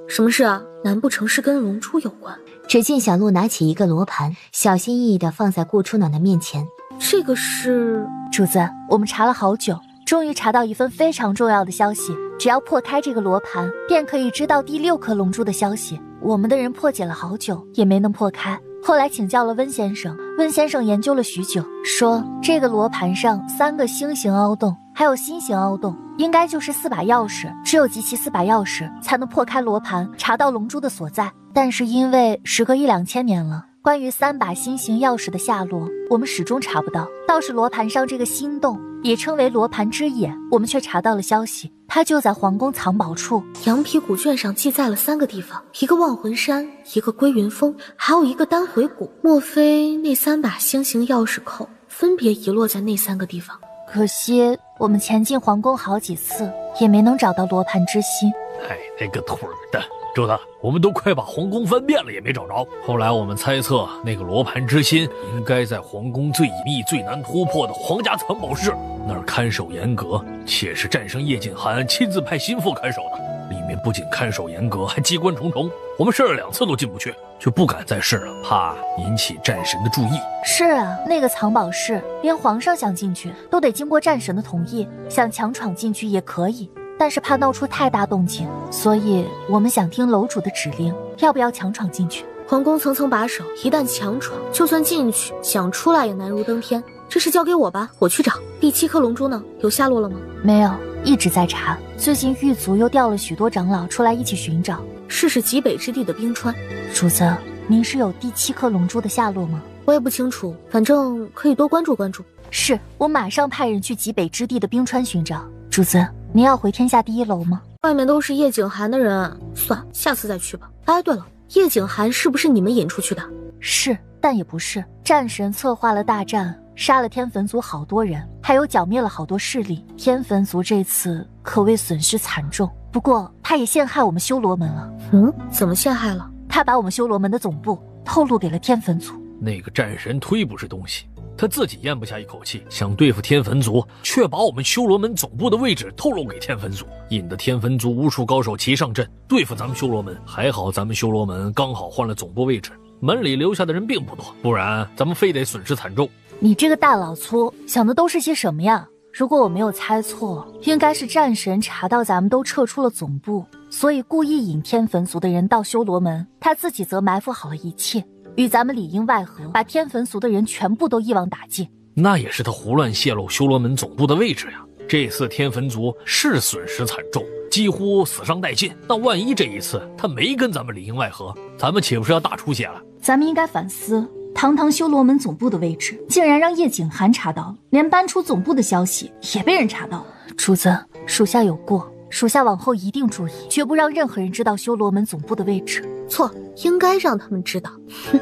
什么事啊？难不成是跟龙珠有关？只见小鹿拿起一个罗盘，小心翼翼地放在顾初暖的面前。这个是……主子，我们查了好久，终于查到一份非常重要的消息，只要破开这个罗盘，便可以知道第6颗龙珠的消息。我们的人破解了好久，也没能破开。后来请教了温先生，温先生研究了许久，说这个罗盘上3个星形凹洞，还有心形凹洞，应该就是4把钥匙，只有集齐4把钥匙，才能破开罗盘，查到龙珠的所在。但是因为时隔1-2千年了，关于3把心形钥匙的下落，我们始终查不到。倒是罗盘上这个心洞，也称为罗盘之眼，我们却查到了消息，它就在皇宫藏宝处。羊皮古卷上记载了3个地方，一个忘魂山，一个归云峰，还有一个丹回谷。莫非那3把星形钥匙扣分别遗落在那3个地方？可惜我们前进皇宫好几次，也没能找到罗盘之心。那个腿的！主子，我们都快把皇宫翻遍了也没找着。后来我们猜测，那个罗盘之心应该在皇宫最隐秘、最难突破的皇家藏宝室，那儿看守严格，且是战胜叶锦寒亲自派心腹看守的。里面不仅看守严格，还机关重重。我们试了2次都进不去，就不敢再试了，怕引起战神的注意。是啊，那个藏宝室，连皇上想进去都得经过战神的同意，想强闯进去也可以。但是怕闹出太大动静，所以我们想听楼主的指令，要不要强闯进去？皇宫层层把守，一旦强闯，就算进去，想出来也难如登天。这事交给我吧，我去找。第7颗龙珠呢？有下落了吗？没有，一直在查。最近狱卒又调了许多长老出来一起寻找，试试极北之地的冰川。主子，您是有第7颗龙珠的下落吗？我也不清楚，反正可以多关注关注。是，我马上派人去极北之地的冰川寻找。主子，您要回天下第1楼吗？外面都是叶景寒的人，算，下次再去吧。对了，叶景寒是不是你们引出去的？是，但也不是。战神策划了大战，杀了天坟族好多人，还有剿灭了好多势力。天坟族这次可谓损失惨重，不过他也陷害我们修罗门了。怎么陷害了？他把我们修罗门的总部透露给了天坟族。那个战神忒不是东西，他自己咽不下一口气，想对付天坟族，却把我们修罗门总部的位置透露给天坟族，引得天坟族无数高手齐上阵对付咱们修罗门。还好咱们修罗门刚好换了总部位置，门里留下的人并不多，不然咱们非得损失惨重。你这个大老粗想的都是些什么呀？如果我没有猜错，应该是战神查到咱们都撤出了总部，所以故意引天坟族的人到修罗门，他自己则埋伏好了一切，与咱们里应外合，把天坟族的人全部都一网打尽。那也是他胡乱泄露修罗门总部的位置呀。这次天坟族是损失惨重，几乎死伤殆尽。那万一这一次他没跟咱们里应外合，咱们岂不是要大出血了？咱们应该反思，堂堂修罗门总部的位置，竟然让叶景寒查到了，连搬出总部的消息也被人查到了。主子，属下有过，属下往后一定注意，绝不让任何人知道修罗门总部的位置。错，应该让他们知道。哼，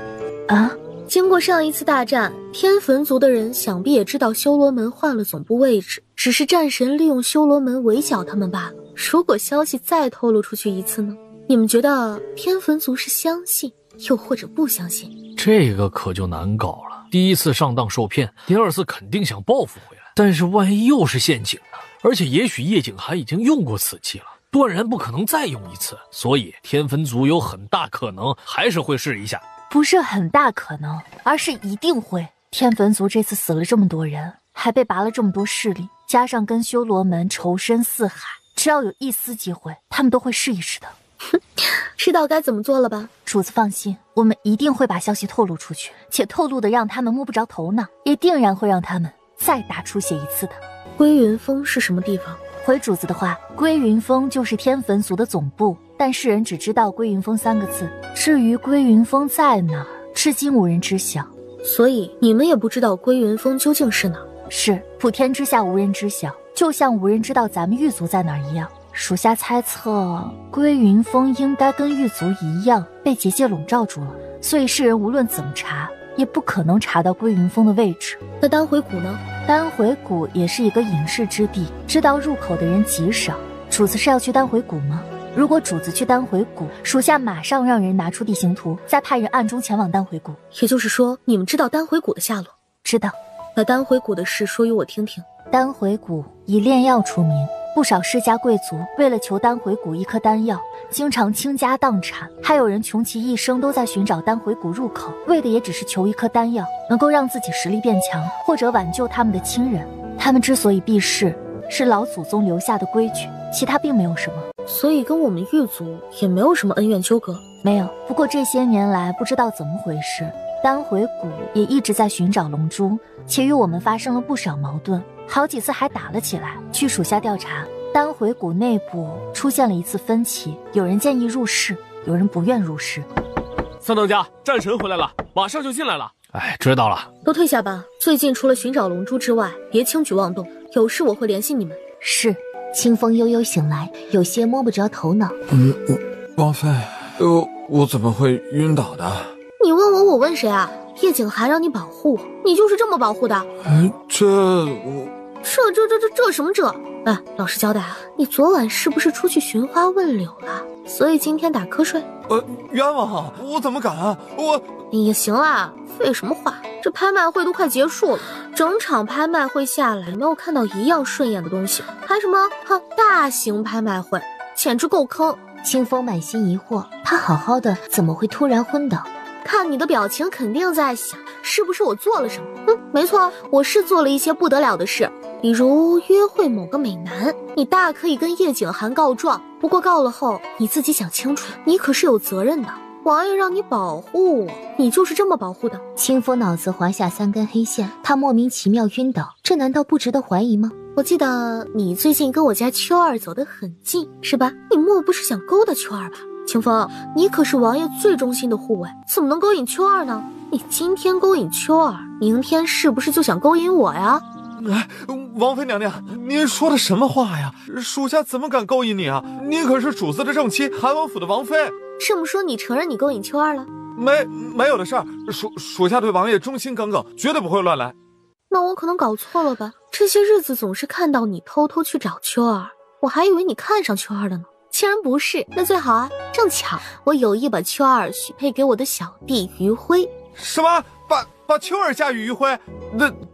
啊！经过上一次大战，天坟族的人想必也知道修罗门换了总部位置，只是战神利用修罗门围剿他们罢了。如果消息再透露出去一次呢？你们觉得天坟族是相信，又或者不相信？这个可就难搞了。第一次上当受骗，第二次肯定想报复回来，但是万一又是陷阱呢？而且也许叶景寒已经用过此计了，断然不可能再用一次，所以天坟族有很大可能还是会试一下。不是很大可能，而是一定会。天坟族这次死了这么多人，还被拔了这么多势力，加上跟修罗门仇深似海，只要有一丝机会，他们都会试一试的。哼，知道该怎么做了吧？主子放心，我们一定会把消息透露出去，且透露的让他们摸不着头脑，也定然会让他们再大出血一次的。归云峰是什么地方？回主子的话，归云峰就是天坟族的总部，但世人只知道归云峰3个字，至于归云峰在哪儿，至今无人知晓。所以你们也不知道归云峰究竟是哪儿？是，普天之下无人知晓，就像无人知道咱们狱卒在哪儿一样。属下猜测，归云峰应该跟狱卒一样被结界笼罩住了，所以世人无论怎么查，也不可能查到归云峰的位置。那丹回谷呢？丹回谷也是一个隐士之地，知道入口的人极少。主子是要去丹回谷吗？如果主子去丹回谷，属下马上让人拿出地形图，再派人暗中前往丹回谷。也就是说，你们知道丹回谷的下落？知道。把丹回谷的事说与我听听。丹回谷以炼药出名，不少世家贵族为了求丹回谷一颗丹药，经常倾家荡产，还有人穷其一生都在寻找丹回谷入口，为的也只是求一颗丹药，能够让自己实力变强，或者挽救他们的亲人。他们之所以避世，是老祖宗留下的规矩，其他并没有什么。所以跟我们狱卒也没有什么恩怨纠葛？没有，不过这些年来不知道怎么回事，丹回谷也一直在寻找龙珠，且与我们发生了不少矛盾，好几次还打了起来。据属下调查，丹回谷内部出现了一次分歧，有人建议入室，有人不愿入室。三当家，战神回来了，马上就进来了。哎，知道了。都退下吧，最近除了寻找龙珠之外，别轻举妄动，有事我会联系你们。是。清风悠悠醒来，有些摸不着头脑。王妃，我怎么会晕倒的？你问我，我问谁啊？叶景寒让你保护我，你就是这么保护的？这什么这？哎，老实交代啊，你昨晚是不是出去寻花问柳了？所以今天打瞌睡？冤枉啊！我怎么敢啊！也行啦，废什么话？这拍卖会都快结束了，整场拍卖会下来，没有看到一样顺眼的东西。拍什么？大型拍卖会，简直够坑。清风满心疑惑，他好好的怎么会突然昏倒？看你的表情，肯定在想，是不是我做了什么？没错，我是做了一些不得了的事，比如约会某个美男。你大可以跟叶景寒告状，不过告了后，你自己想清楚，你可是有责任的。王爷让你保护我，你就是这么保护的？清风脑子滑下3根黑线，他莫名其妙晕倒，这难道不值得怀疑吗？我记得你最近跟我家秋儿走得很近，是吧？你莫不是想勾搭秋儿吧？清风，你可是王爷最忠心的护卫，怎么能勾引秋儿呢？你今天勾引秋儿，明天是不是就想勾引我呀？王妃娘娘，您说的什么话呀？属下怎么敢勾引你啊？您可是主子的正妻，韩王府的王妃。这么说，你承认你勾引秋儿了？没有的事儿，属下对王爷忠心耿耿，绝对不会乱来。那我可能搞错了吧？这些日子总是看到你偷偷去找秋儿，我还以为你看上秋儿了呢。既然不是，那最好啊！正巧我有意把秋儿许配给我的小弟余辉。什么？把秋儿嫁与余辉？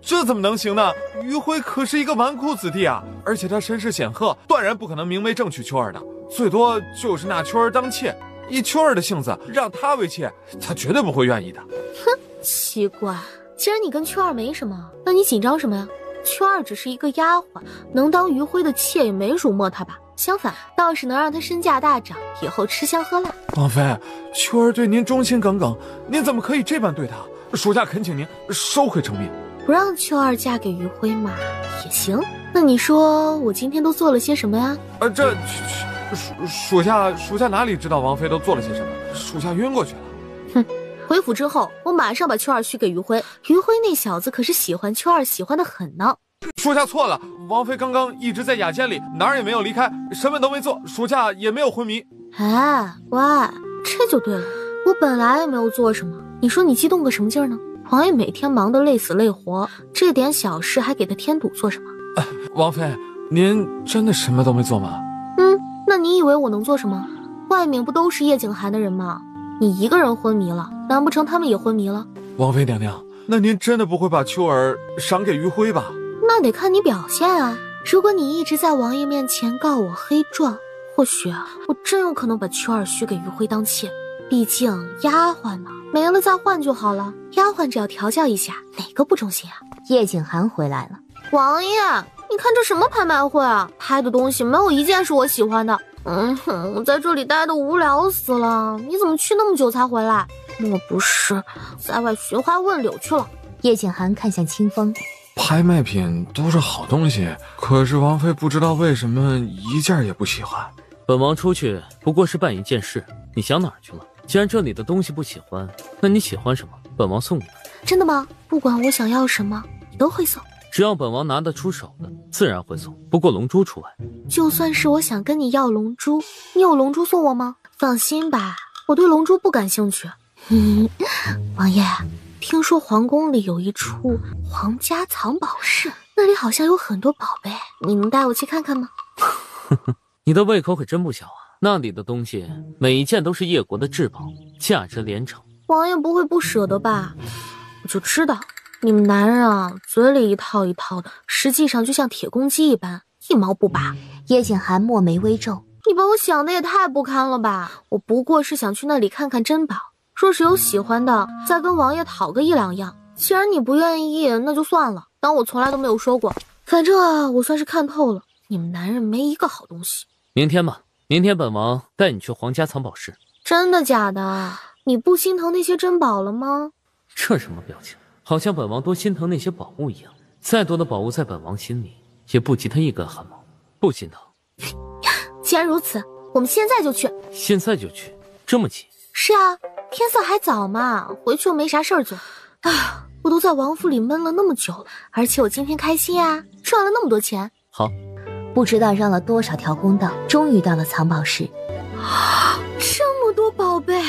这怎么能行呢？余辉可是一个纨绔子弟啊，而且他身世显赫，断然不可能明媒正娶秋儿的，最多就是纳秋儿当妾。以秋儿的性子，让他为妾，他绝对不会愿意的。哼，奇怪，既然你跟秋儿没什么，那你紧张什么呀？秋儿只是一个丫鬟，能当余辉的妾也没辱没她吧。相反，倒是能让她身价大涨，以后吃香喝辣。王妃，秋儿对您忠心耿耿，您怎么可以这般对她？属下恳请您收回成命。不让秋儿嫁给余辉嘛，也行。那你说我今天都做了些什么呀？这属下哪里知道王妃都做了些什么？属下晕过去了。哼，回府之后，我马上把秋儿许给余辉。余辉那小子可是喜欢秋儿，喜欢的很呢。属下错了，王妃刚刚一直在雅间里，哪儿也没有离开，什么都没做，属下也没有昏迷。哎，喂，这就对了，我本来也没有做什么，你说你激动个什么劲儿呢？王爷每天忙得累死累活，这点小事还给他添堵做什么？王妃，您真的什么都没做吗？那你以为我能做什么？外面不都是叶景寒的人吗？你一个人昏迷了，难不成他们也昏迷了？王妃娘娘，那您真的不会把秋儿赏给余辉吧？那得看你表现啊。如果你一直在王爷面前告我黑状，或许我真有可能把秋儿许给余辉当妾。毕竟丫鬟呢，没了再换就好了。丫鬟只要调教一下，哪个不中心啊？叶景寒回来了。王爷，你看这什么拍卖会啊？拍的东西没有一件是我喜欢的。我在这里待得无聊死了。你怎么去那么久才回来？莫不是在外寻花问柳去了？叶景寒看向清风，拍卖品都是好东西，可是王妃不知道为什么一件也不喜欢。本王出去不过是办一件事，你想哪儿去了？既然这里的东西不喜欢，那你喜欢什么？本王送你。真的吗？不管我想要什么，你都会送？只要本王拿得出手的，自然会送，不过龙珠除外。就算是我想跟你要龙珠，你有龙珠送我吗？放心吧，我对龙珠不感兴趣。王爷，听说皇宫里有一处皇家藏宝室，那里好像有很多宝贝，你能带我去看看吗？你的胃口可真不小啊！那里的东西每一件都是叶国的至宝，价值连城。王爷不会不舍得吧？我就知道你们男人啊，嘴里一套一套的，实际上就像铁公鸡一般，一毛不拔。叶景寒墨眉微皱，你把我想的也太不堪了吧！我不过是想去那里看看珍宝，若是有喜欢的，再跟王爷讨个一两样。既然你不愿意，那就算了，当我从来都没有说过。反正啊，我算是看透了，你们男人没一个好东西。明天吧，明天本王带你去皇家藏宝室。真的假的？你不心疼那些珍宝了吗？这什么表情？好像本王多心疼那些宝物一样。再多的宝物在本王心里，也不及他一根汗毛。不心疼。既然如此，我们现在就去。现在就去？这么急？是啊，天色还早嘛，回去又没啥事儿做。我都在王府里闷了那么久了，而且我今天开心啊，赚了那么多钱。好，不知道绕了多少条公道，终于到了藏宝室。这么多宝贝，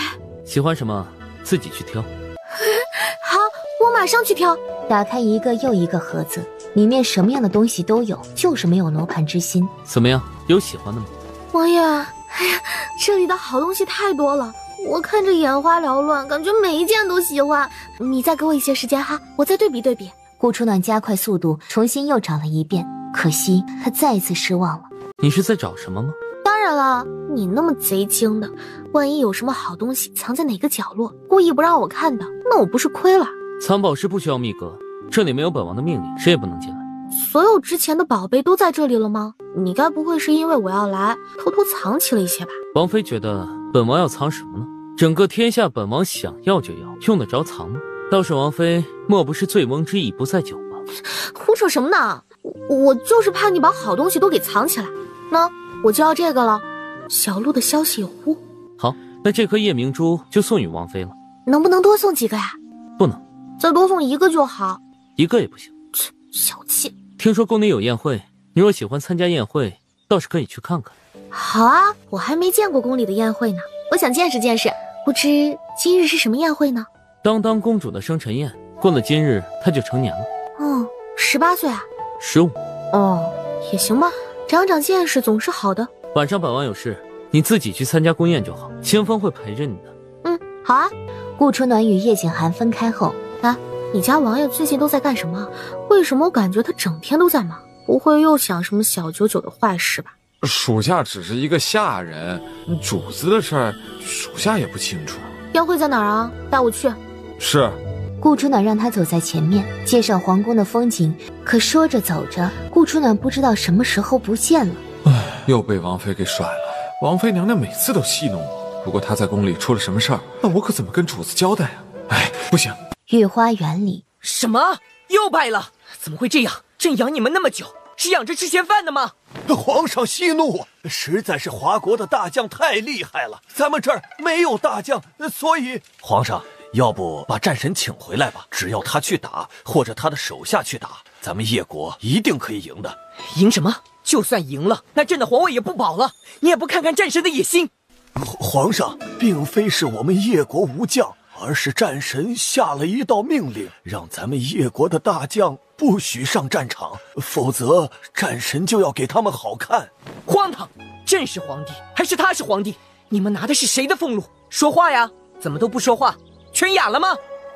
喜欢什么自己去挑。好，我马上去挑。打开一个又一个盒子，里面什么样的东西都有，就是没有罗盘之心。怎么样，有喜欢的吗？王爷，哎呀，这里的好东西太多了，我看着眼花缭乱，感觉每一件都喜欢。你再给我一些时间哈，我再对比对比。顾初暖加快速度，重新又找了一遍，可惜他再一次失望了。你是在找什么吗？当然了，你那么贼精的，万一有什么好东西藏在哪个角落，故意不让我看到，那我不是亏了？藏宝室不需要密格，这里没有本王的命令，谁也不能进来。所有之前的宝贝都在这里了吗？你该不会是因为我要来，偷偷藏起了一些吧？王妃觉得本王要藏什么呢？整个天下本王想要就要，用得着藏吗？倒是王妃莫不是醉翁之意不在酒吧？胡扯什么呢？我就是怕你把好东西都给藏起来。那我就要这个了。小鹿的消息有误。好，那这颗夜明珠就送与王妃了。能不能多送几个呀？不能，再多送一个就好。一个也不行。小气。听说宫里有宴会，你若喜欢参加宴会，倒是可以去看看。好啊，我还没见过宫里的宴会呢，我想见识见识。不知今日是什么宴会呢？当当公主的生辰宴，过了今日她就成年了。18岁啊？15。也行吧，长长见识总是好的。晚上本王有事，你自己去参加宫宴就好，清风会陪着你的。好啊。顾春暖与叶景寒分开后，你家王爷最近都在干什么？为什么我感觉他整天都在忙？不会又想什么小九九的坏事吧？属下只是一个下人，主子的事儿属下也不清楚。宴会在哪儿啊？带我去。是。顾初暖让他走在前面，介绍皇宫的风景。可说着走着，顾初暖不知道什么时候不见了。又被王妃给甩了。王妃娘娘每次都戏弄我，如果她在宫里出了什么事儿，那我可怎么跟主子交代啊？不行。御花园里，什么？又败了？怎么会这样？朕养你们那么久，是养着吃闲饭的吗？皇上息怒，实在是华国的大将太厉害了，咱们这儿没有大将，所以皇上要不把战神请回来吧？只要他去打，或者他的手下去打，咱们叶国一定可以赢的。赢什么？就算赢了，那朕的皇位也不保了。你也不看看战神的野心。皇上，并非是我们叶国无将，而是战神下了一道命令，让咱们叶国的大将不许上战场，否则战神就要给他们好看。荒唐！朕是皇帝，还是他是皇帝？你们拿的是谁的俸禄？说话呀！怎么都不说话？全哑了吗？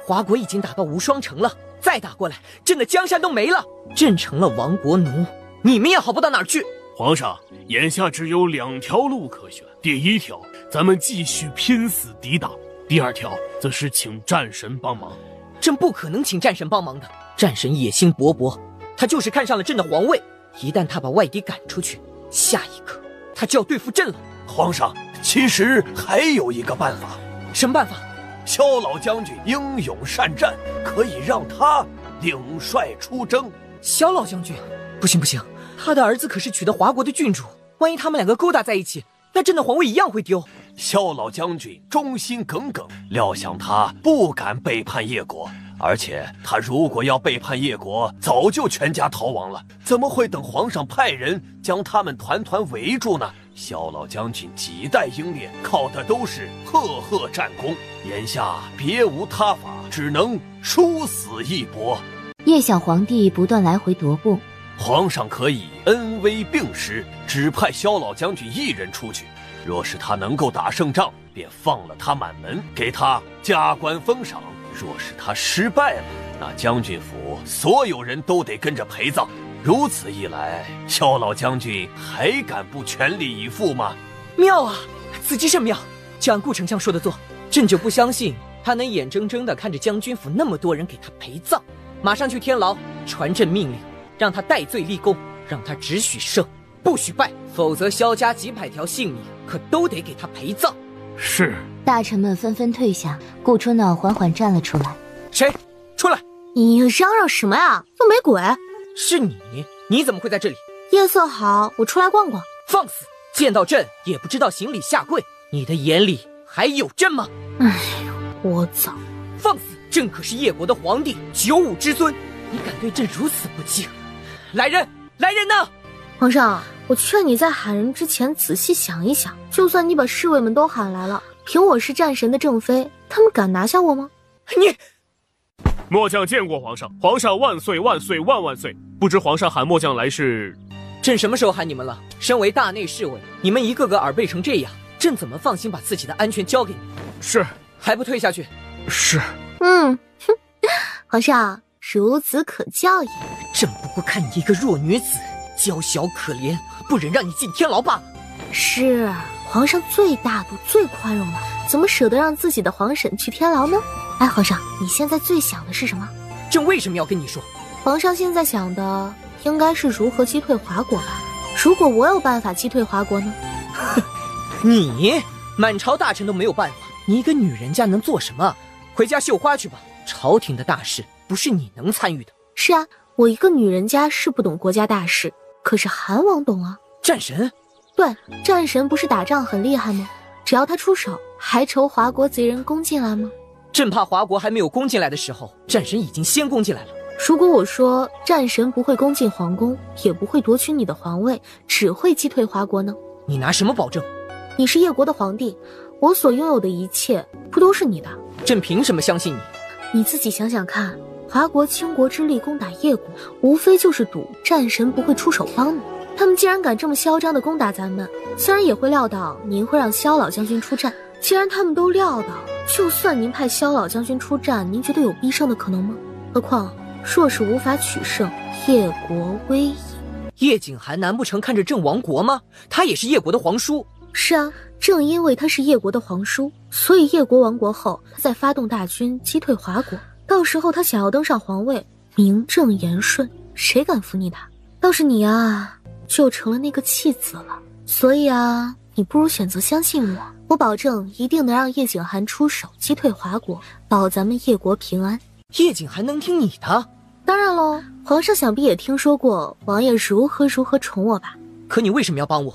华国已经打到无双城了，再打过来，朕的江山都没了，朕成了亡国奴，你们也好不到哪儿去。皇上，眼下只有2条路可选。第1条，咱们继续拼死抵挡；第2条，则是请战神帮忙。朕不可能请战神帮忙的。战神野心勃勃，他就是看上了朕的皇位。一旦他把外敌赶出去，下一刻他就要对付朕了。皇上，其实还有一个办法。什么办法？萧老将军英勇善战，可以让他领帅出征。萧老将军，不行不行，他的儿子可是娶的华国的郡主，万一他们2个勾搭在一起，那朕的皇位一样会丢。萧老将军忠心耿耿，料想他不敢背叛叶国，而且他如果要背叛叶国，早就全家逃亡了，怎么会等皇上派人将他们团团围住呢？萧老将军几代英烈，靠的都是赫赫战功，眼下别无他法，只能殊死一搏。叶小皇帝不断来回踱步，皇上可以恩威并施，只派萧老将军一人出去，若是他能够打胜仗，便放了他满门，给他加官封赏；若是他失败了，那将军府所有人都得跟着陪葬。如此一来，萧老将军还敢不全力以赴吗？妙啊，此计甚妙，就按顾丞相说的做。朕就不相信他能眼睁睁地看着将军府那么多人给他陪葬。马上去天牢传朕命令，让他戴罪立功，让他只许胜不许败，否则萧家几百条性命可都得给他陪葬。是。大臣们纷纷退下，顾春暖缓缓站了出来。谁？出来！你嚷嚷什么呀？又没鬼。是你，你怎么会在这里？夜色好，我出来逛逛。放肆！见到朕也不知道行礼下跪，你的眼里还有朕吗？哎呦，聒噪！放肆！朕可是叶国的皇帝，95之尊，你敢对朕如此不敬？来人，来人呐！皇上，我劝你在喊人之前仔细想一想，就算你把侍卫们都喊来了，凭我是战神的正妃，他们敢拿下我吗？你！末将见过皇上，皇上万岁万岁万万岁！不知皇上喊末将来是？朕什么时候喊你们了？身为大内侍卫，你们一个个耳背成这样，朕怎么放心把自己的安全交给你？是。还不退下去？是。哼，皇上孺子可教也。朕不过看你一个弱女子，娇小可怜，不忍让你进天牢罢了。是，皇上最大度最宽容了，怎么舍得让自己的皇婶去天牢呢？哎，皇上，你现在最想的是什么？朕为什么要跟你说？皇上现在想的应该是如何击退华国吧？如果我有办法击退华国呢？你满朝大臣都没有办法，你一个女人家能做什么？回家绣花去吧，朝廷的大事不是你能参与的。是啊，我一个女人家是不懂国家大事，可是韩王懂啊。战神？对，战神不是打仗很厉害吗？只要他出手，还愁华国贼人攻进来吗？朕怕华国还没有攻进来的时候，战神已经先攻进来了。如果我说战神不会攻进皇宫，也不会夺取你的皇位，只会击退华国呢？你拿什么保证？你是叶国的皇帝，我所拥有的一切不都是你的？朕凭什么相信你？你自己想想看，华国倾国之力攻打叶国，无非就是赌战神不会出手帮你。他们既然敢这么嚣张地攻打咱们，虽然也会料到您会让萧老将军出战。既然他们都料到，就算您派萧老将军出战，您觉得有必胜的可能吗？何况若是无法取胜，叶国危矣。叶景寒难不成看着朕亡国吗？他也是叶国的皇叔。是啊，正因为他是叶国的皇叔，所以叶国亡国后，他再发动大军击退华国。到时候他想要登上皇位，名正言顺，谁敢服你他？倒是你啊，就成了那个弃子了。所以啊，你不如选择相信我，我保证一定能让叶景寒出手击退华国，保咱们叶国平安。叶景寒能听你的？当然喽，皇上想必也听说过王爷如何宠我吧？可你为什么要帮我？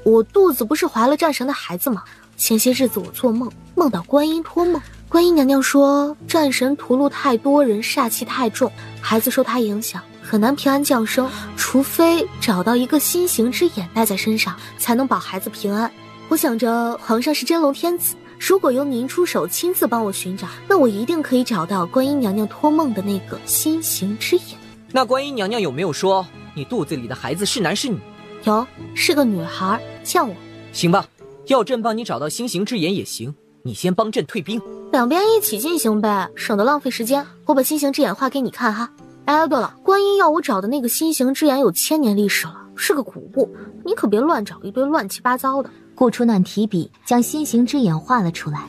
我肚子不是怀了战神的孩子吗？前些日子我做梦，梦到观音托梦，观音娘娘说战神屠戮太多人，煞气太重，孩子受他影响很难平安降生，除非找到一个心形之眼戴在身上，才能保孩子平安。我想着皇上是真龙天子，如果由您出手亲自帮我寻找，那我一定可以找到观音娘娘托梦的那个心形之眼。那观音娘娘有没有说你肚子里的孩子是男是女？有，是个女孩，像我。行吧，要朕帮你找到心形之眼也行，你先帮朕退兵，两边一起进行呗，省得浪费时间。我把心形之眼画给你看哈。哎，对了，观音要我找的那个心形之眼有1000年历史了，是个古物，你可别乱找一堆乱七八糟的。顾初暖提笔将心形之眼画了出来。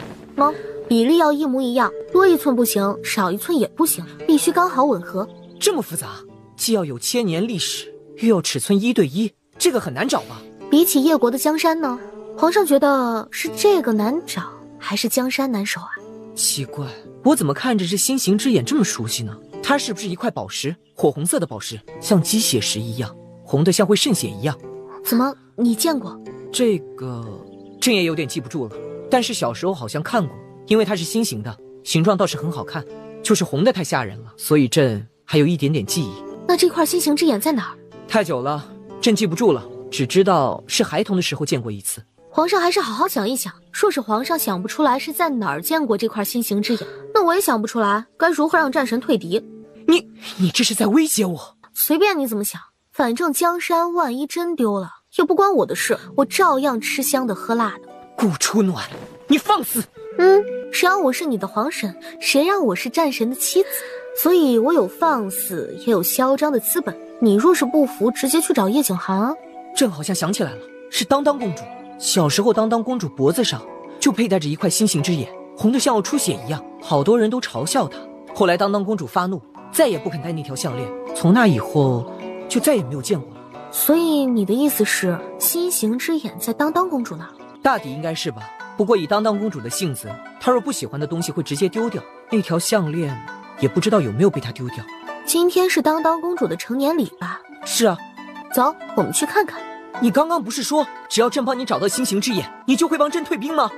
比例要一模一样，多1寸不行，少1寸也不行，必须刚好吻合。这么复杂，既要有1000年历史，又要尺寸1对1，这个很难找吧？比起叶国的江山呢，皇上觉得是这个难找，还是江山难守啊？奇怪，我怎么看着这心形之眼这么熟悉呢？它是不是一块宝石？火红色的宝石，像鸡血石一样，红的像会渗血一样。怎么，你见过？这个朕也有点记不住了，但是小时候好像看过，因为它是心形的，形状倒是很好看，就是红的太吓人了，所以朕还有一点点记忆。那这块心形之眼在哪儿？太久了，朕记不住了，只知道是孩童的时候见过一次。皇上还是好好想一想，若是皇上想不出来是在哪儿见过这块心形之眼，那我也想不出来该如何让战神退敌。你这是在威胁我？随便你怎么想，反正江山万一真丢了，也不关我的事，我照样吃香的喝辣的。顾初暖，你放肆！谁让我是你的皇婶，谁让我是战神的妻子，所以我有放肆，也有嚣张的资本。你若是不服，直接去找叶景寒啊。朕好像想起来了，是当当公主。小时候当当公主脖子上就佩戴着一块心形之眼，红得像要出血一样，好多人都嘲笑她。后来当当公主发怒，再也不肯戴那条项链，从那以后就再也没有见过了。所以你的意思是心形之眼在当当公主那儿？大抵应该是吧，不过以当当公主的性子，她若不喜欢的东西会直接丢掉，那条项链也不知道有没有被她丢掉。今天是当当公主的成年礼吧？是啊，走，我们去看看。你刚刚不是说只要朕帮你找到心形之眼，你就会帮朕退兵吗？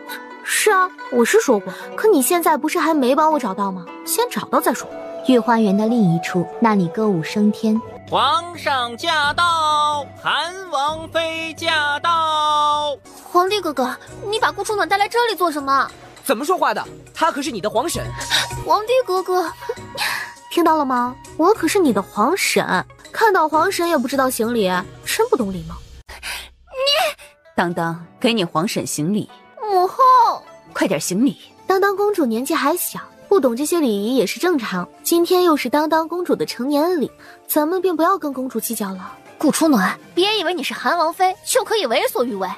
是啊，我是说过，可你现在不是还没帮我找到吗？先找到再说。御花园的另一处，那里歌舞升天。皇上驾到，韩王妃驾到。皇帝哥哥，你把顾初暖带来这里做什么？怎么说话的？他可是你的皇婶。皇帝哥哥，听到了吗？我可是你的皇婶，看到皇婶也不知道行礼，真不懂礼貌。当当，给你皇婶行礼。母后，快点行礼。当当公主年纪还小，不懂这些礼仪也是正常。今天又是当当公主的成年礼，咱们便不要跟公主计较了。顾初暖，别以为你是韩王妃就可以为所欲为。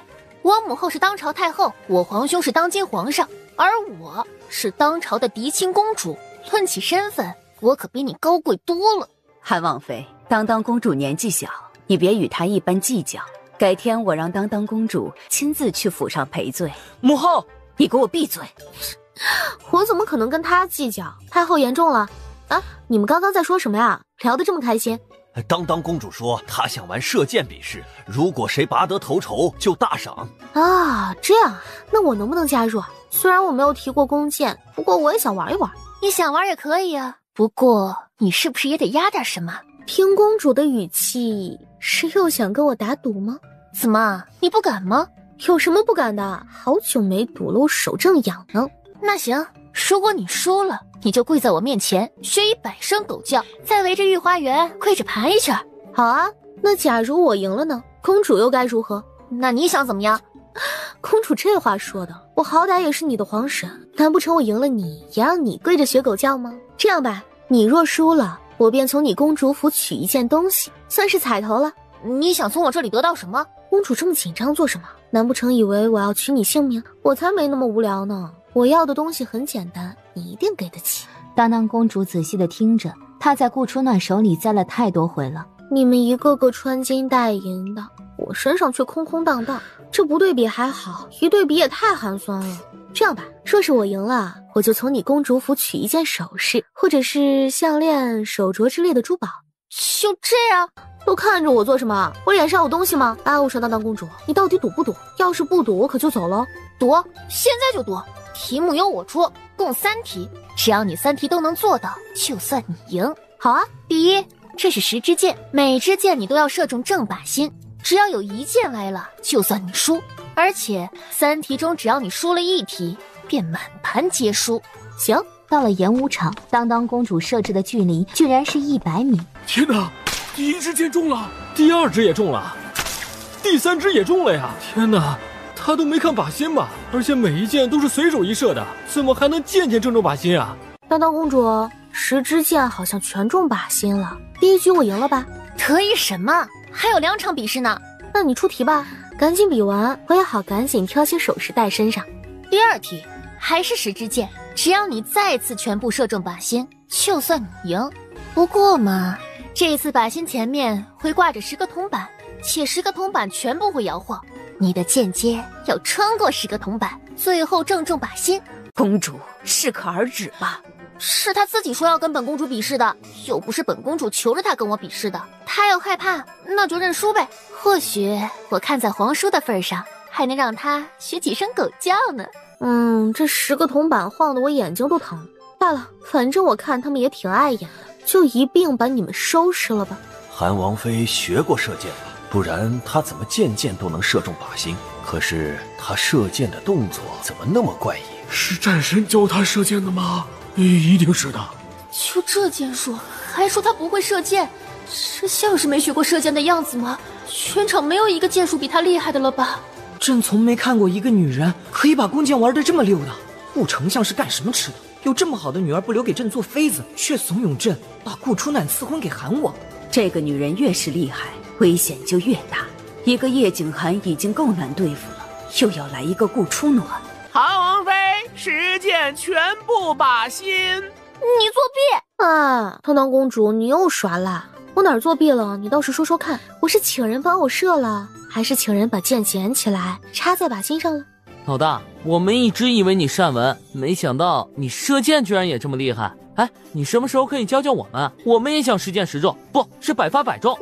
我母后是当朝太后，我皇兄是当今皇上，而我是当朝的嫡亲公主。论起身份，我可比你高贵多了。韩王妃，当当公主年纪小，你别与她一般计较。改天我让当当公主亲自去府上赔罪。母后，你给我闭嘴！我怎么可能跟她计较？太后言重了。啊，你们刚刚在说什么呀？聊得这么开心。当当公主说她想玩射箭比试，如果谁拔得头筹就大赏。啊，这样，那我能不能加入？虽然我没有提过弓箭，不过我也想玩一玩。你想玩也可以啊，不过你是不是也得压点什么？听公主的语气，是又想跟我打赌吗？怎么，你不敢吗？有什么不敢的？好久没赌了，我手正痒呢。那行，如果你输了，你就跪在我面前学一100声狗叫，再围着御花园跪着盘一圈。好啊，那假如我赢了呢？公主又该如何？那你想怎么样？公主这话说的，我好歹也是你的皇婶，难不成我赢了你也让你跪着学狗叫吗？这样吧，你若输了，我便从你公主府取一件东西，算是彩头了。你想从我这里得到什么？公主这么紧张做什么？难不成以为我要取你性命？我才没那么无聊呢。我要的东西很简单，你一定给得起。当当公主仔细地听着，她在顾初暖手里栽了太多回了。你们一个个穿金戴银的，我身上却空空荡荡，这不对比还好，一对比也太寒酸了。这样吧，若是我赢了，我就从你公主府取一件首饰，或者是项链、手镯之类的珠宝。就这样？都看着我做什么？我脸上有东西吗？我说当当公主，你到底赌不赌？要是不赌，我可就走了。赌，现在就赌。题目由我出，共3题，只要你3题都能做到，就算你赢。好啊，第一，这是10支箭，每支箭你都要射中正靶心，只要有1箭来了，就算你输。而且3题中只要你输了1题，便满盘皆输。行，到了演武场，当当公主设置的距离居然是100米。天哪，第1支箭中了，第2支也中了，第3支也中了呀！天哪，他都没看靶心吧？而且每一箭都是随手一射的，怎么还能箭箭正中靶心啊？当当公主，10支箭好像全中靶心了。第1局我赢了吧？可以什么？还有2场比试呢。那你出题吧，赶紧比完，我也好赶紧挑些首饰戴身上。第2题还是10支箭，只要你再次全部射中靶心，就算你赢。不过嘛，这次靶心前面会挂着10个铜板，且10个铜板全部会摇晃，你的箭尖要穿过10个铜板，最后正中靶心。公主适可而止吧。是他自己说要跟本公主比试的，又不是本公主求着他跟我比试的。他要害怕，那就认输呗。或许我看在皇叔的份上，还能让他学几声狗叫呢。这10个铜板晃得我眼睛都疼。罢了，反正我看他们也挺碍眼的，就一并把你们收拾了吧。韩王妃学过射箭吧？不然她怎么箭箭都能射中靶心？可是她射箭的动作怎么那么怪异？是战神教她射箭的吗？一定是的。就这箭术，还说他不会射箭，这像是没学过射箭的样子吗？全场没有一个箭术比他厉害的了吧？朕从没看过一个女人可以把弓箭玩得这么溜的。顾丞相是干什么吃的？有这么好的女儿不留给朕做妃子，却怂恿朕把顾初暖赐婚给韩王。这个女人越是厉害，危险就越大。一个叶景寒已经够难对付了，又要来一个顾初暖。韩王妃10箭全部靶心，你作弊啊！当当公主，你又耍赖！我哪儿作弊了？你倒是说说看，我是请人帮我射了，还是请人把箭捡起来插在靶心上了？老大，我们一直以为你善文，没想到你射箭居然也这么厉害。哎，你什么时候可以教教我们？我们也想10箭10中，不是100发100中。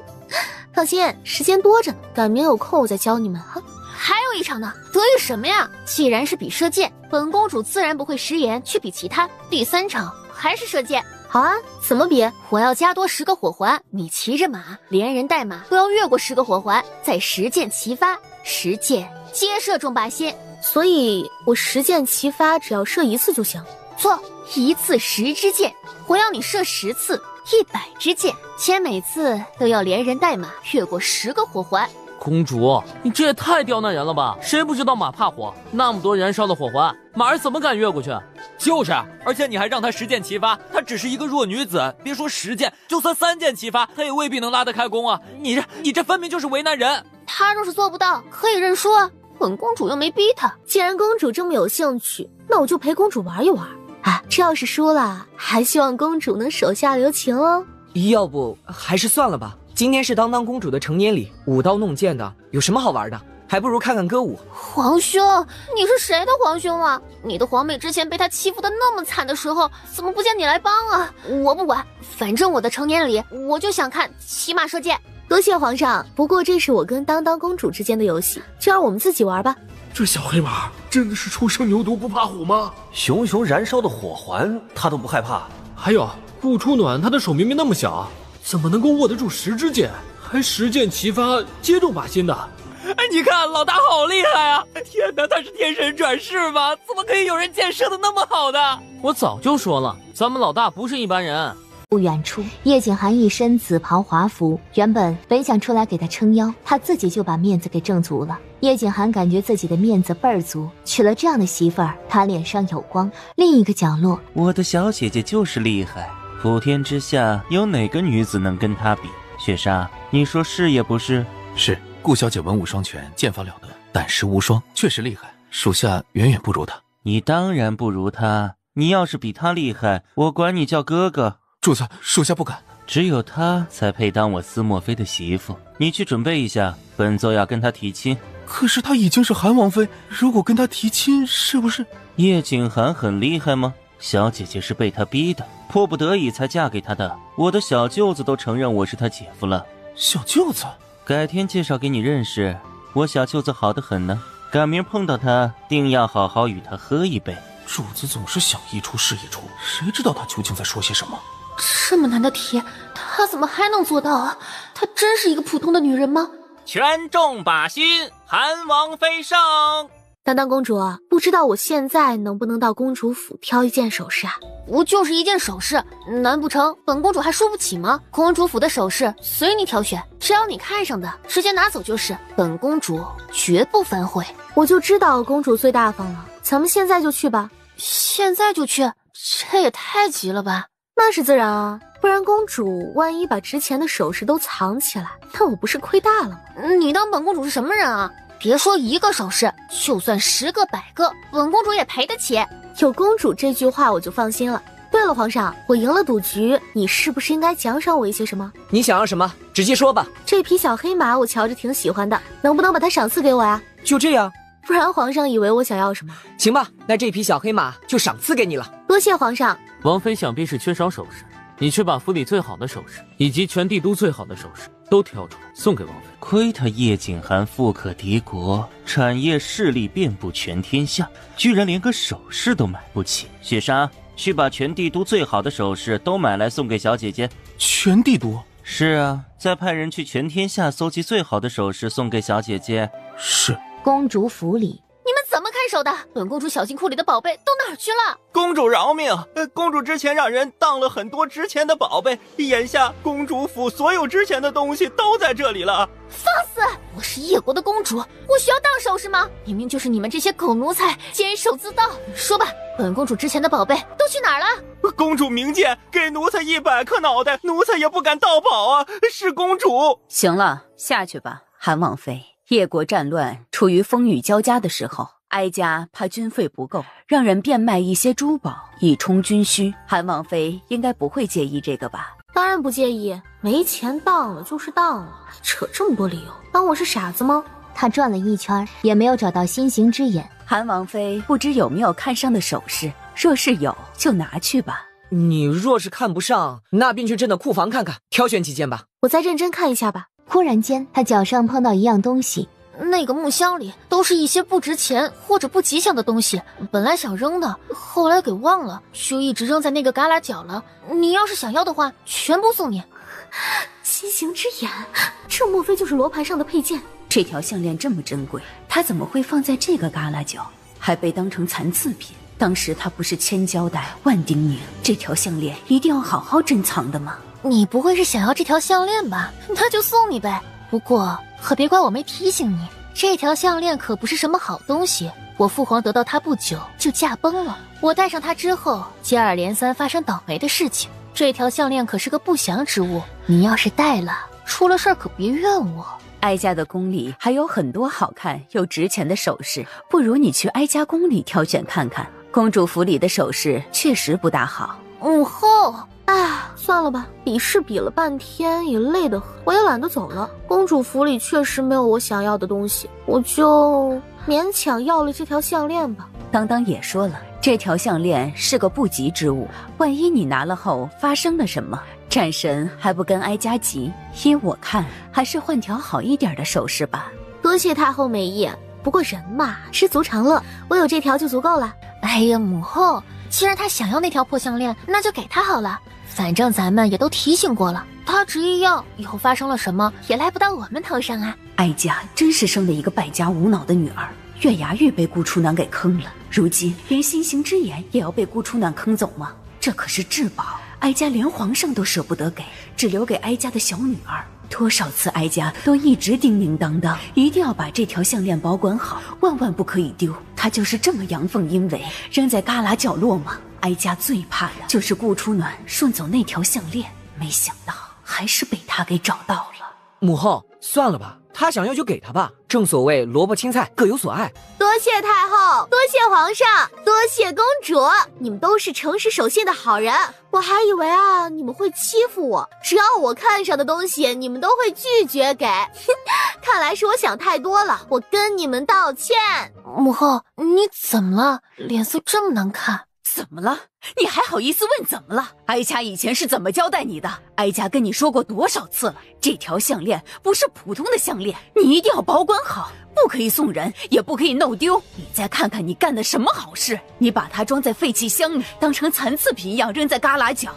放心，时间多着呢，赶明有空我再教你们哈。还有1场呢，得意什么呀？既然是比射箭，本公主自然不会食言去比其他。第3场还是射箭。好啊，怎么比？我要加多10个火环，你骑着马，连人带马都要越过10个火环，再10箭齐发，10箭皆射中靶心。所以我10箭齐发，只要射1次就行。错，1次10支箭，我要你射10次，100支箭，且每次都要连人带马越过10个火环。公主，你这也太刁难人了吧？谁不知道马怕火？那么多燃烧的火环，马儿怎么敢越过去？就是，而且你还让她10箭齐发，她只是一个弱女子，别说10箭，就算3箭齐发，她也未必能拉得开弓啊！你这分明就是为难人。她若是做不到，可以认输啊，本公主又没逼她。既然公主这么有兴趣，那我就陪公主玩一玩。这要是输了，还希望公主能手下留情哦。要不还是算了吧。今天是当当公主的成年礼，舞刀弄剑的，有什么好玩的？还不如看看歌舞。皇兄，你是谁的皇兄啊？你的皇妹之前被他欺负得那么惨的时候，怎么不见你来帮啊？我不管，反正我的成年礼，我就想看骑马射箭。多谢皇上，不过这是我跟当当公主之间的游戏，就让我们自己玩吧。这小黑马真的是初生牛犊不怕虎吗？熊熊燃烧的火环，他都不害怕。还有顾初暖，他的手明明那么小，怎么能够握得住10支箭，还10箭齐发，接中靶心的？哎，你看老大好厉害啊！天哪，他是天神转世吗？怎么可以有人箭射得那么好的？我早就说了，咱们老大不是一般人。不远处，叶景寒一身紫袍华服，原本想出来给他撑腰，他自己就把面子给挣足了。叶景寒感觉自己的面子倍儿足，娶了这样的媳妇儿，他脸上有光。另一个角落，我的小姐姐就是厉害，普天之下有哪个女子能跟她比？雪莎，你说是也不是？是，顾小姐文武双全，剑法了得，胆识无双，确实厉害，属下远远不如她。你当然不如她，你要是比他厉害，我管你叫哥哥。主子，属下不敢。只有他才配当我司墨妃的媳妇。你去准备一下，本座要跟他提亲。可是她已经是韩王妃，如果跟她提亲，是不是？叶景寒很厉害吗？小姐姐是被他逼的，迫不得已才嫁给他的。我的小舅子都承认我是他姐夫了。小舅子？改天介绍给你认识，我小舅子好得很呢。赶明碰到他，定要好好与他喝一杯。主子总是想一出是一出，谁知道他究竟在说些什么？这么难的题，她怎么还能做到啊？她真是一个普通的女人吗？权重把心，韩王妃上。当当公主，不知道我现在能不能到公主府挑一件首饰啊？不就是一件首饰，难不成本公主还输不起吗？公主府的首饰随你挑选，只要你看上的，直接拿走就是。本公主绝不反悔。我就知道公主最大方了，咱们现在就去吧。现在就去？这也太急了吧？那是自然啊，不然公主万一把值钱的首饰都藏起来，那我不是亏大了吗？你当本公主是什么人啊？别说一个首饰，就算10个100个，本公主也赔得起。有公主这句话我就放心了。对了，皇上，我赢了赌局，你是不是应该奖赏我一些什么？你想要什么，直接说吧。这匹小黑马我瞧着挺喜欢的，能不能把它赏赐给我呀？就这样，不然皇上以为我想要什么。行吧，那这匹小黑马就赏赐给你了。多谢皇上。王妃想必是缺少首饰，你去把府里最好的首饰以及全帝都最好的首饰都挑出来送给王妃。亏他叶景寒富可敌国，产业势力遍布全天下，居然连个首饰都买不起。雪莎，去把全帝都最好的首饰都买来送给小姐姐。全帝都？是啊，再派人去全天下搜集最好的首饰送给小姐姐。是。公主府里，你们怎么看守的？本公主小金库里的宝贝都哪儿去了？公主饶命！公主之前让人当了很多值钱的宝贝，眼下公主府所有值钱的东西都在这里了。放肆！我是叶国的公主，我需要当首饰吗？明明就是你们这些狗奴才监守自盗。说吧，本公主值钱的宝贝都去哪儿了？公主明鉴，给奴才100颗脑袋，奴才也不敢盗宝啊！是公主。行了，下去吧，韩王妃。叶国战乱处于风雨交加的时候，哀家怕军费不够，让人变卖一些珠宝以充军需。韩王妃应该不会介意这个吧？当然不介意，没钱当了就是当了，扯这么多理由，当我是傻子吗？他转了一圈也没有找到心形之眼。韩王妃不知有没有看上的首饰，若是有就拿去吧。你若是看不上，那便去朕的库房看看，挑选几件吧。我再认真看一下吧。忽然间，他脚上碰到一样东西，那个木箱里都是一些不值钱或者不吉祥的东西，本来想扔的，后来给忘了，就一直扔在那个旮旯角了。你要是想要的话，全部送你。心形之眼，这莫非就是罗盘上的佩剑？这条项链这么珍贵，它怎么会放在这个旮旯角，还被当成残次品？当时他不是千交代万叮咛，这条项链一定要好好珍藏的吗？你不会是想要这条项链吧？那就送你呗。不过可别怪我没提醒你，这条项链可不是什么好东西。我父皇得到它不久就驾崩了，我戴上它之后，接二连三发生倒霉的事情。这条项链可是个不祥之物，你要是戴了，出了事儿可别怨我。哀家的宫里还有很多好看又值钱的首饰，不如你去哀家宫里挑选看看。公主府里的首饰确实不大好。母后，算了吧，比试比了半天也累得很，我也懒得走了。公主府里确实没有我想要的东西，我就勉强要了这条项链吧。当当也说了，这条项链是个不吉之物，万一你拿了后发生了什么，战神还不跟哀家急。依我看，还是换条好一点的首饰吧。多谢太后美意，不过人嘛，知足常乐，我有这条就足够了。哎呀，母后，既然他想要那条破项链，那就给他好了。反正咱们也都提醒过了，他执意要，以后发生了什么也赖不到我们头上啊。哀家真是生了一个败家无脑的女儿，月牙玉被顾初暖给坑了，如今连心形之眼也要被顾初暖坑走吗？这可是至宝，哀家连皇上都舍不得给，只留给哀家的小女儿。多少次哀家都一直叮叮当当，一定要把这条项链保管好，万万不可以丢。它就是这么阳奉阴违，扔在旮旯角落吗？哀家最怕的就是顾初暖顺走那条项链，没想到还是被他给找到了。母后，算了吧，他想要就给他吧，正所谓萝卜青菜各有所爱。多谢太后，多谢皇上，多谢公主，你们都是诚实守信的好人。我还以为啊，你们会欺负我，只要我看上的东西，你们都会拒绝给。看来是我想太多了，我跟你们道歉。母后，你怎么了？脸色这么难看。怎么了？你还好意思问怎么了？哀家以前是怎么交代你的？哀家跟你说过多少次了，这条项链不是普通的项链，你一定要保管好，不可以送人，也不可以弄丢。你再看看你干的什么好事，你把它装在废弃箱里，当成残次品一样扔在旮旯角，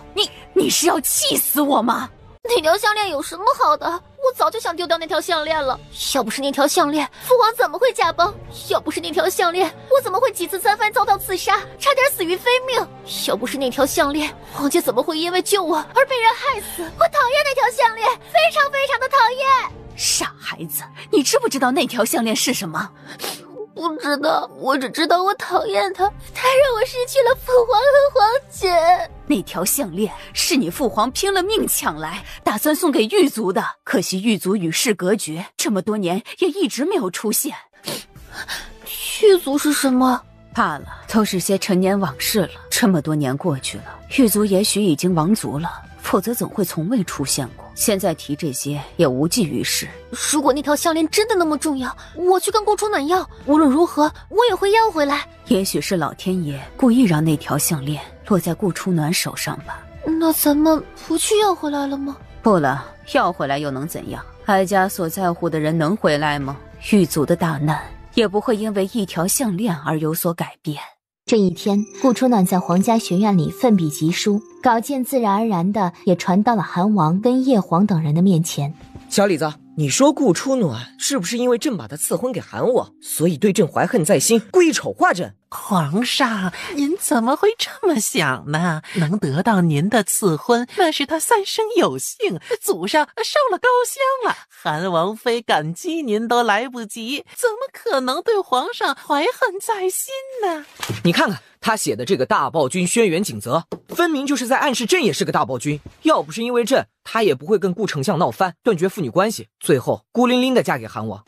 你是要气死我吗？那条项链有什么好的？我早就想丢掉那条项链了。要不是那条项链，父皇怎么会驾崩？要不是那条项链，我怎么会几次三番遭到刺杀，差点死于非命？要不是那条项链，皇姐怎么会因为救我而被人害死？我讨厌那条项链，非常非常的讨厌。傻孩子，你知不知道那条项链是什么？不知道，我只知道我讨厌他，他让我失去了父皇和皇姐。那条项链是你父皇拼了命抢来，打算送给狱卒的，可惜狱卒与世隔绝，这么多年也一直没有出现。狱卒是什么？罢了，都是些陈年往事了。这么多年过去了，狱卒也许已经亡族了，否则怎会从未出现过？现在提这些也无济于事。如果那条项链真的那么重要，我去跟顾初暖要，无论如何我也会要回来。也许是老天爷故意让那条项链落在顾初暖手上吧。那咱们不去要回来了吗？不了，要回来又能怎样？哀家所在乎的人能回来吗？狱卒的大难也不会因为一条项链而有所改变。这一天，顾初暖在皇家学院里奋笔疾书，稿件自然而然的也传到了韩王跟叶皇等人的面前。小李子，你说顾初暖是不是因为朕把他赐婚给韩王，所以对朕怀恨在心，故意丑化朕？皇上，您怎么会这么想呢？能得到您的赐婚，那是他三生有幸，祖上烧了高香了。韩王妃感激您都来不及，怎么可能对皇上怀恨在心呢？你看看他写的这个大暴君轩辕景泽，分明就是在暗示朕也是个大暴君。要不是因为朕，他也不会跟顾丞相闹翻，断绝父女关系，最后孤零零的嫁给韩王。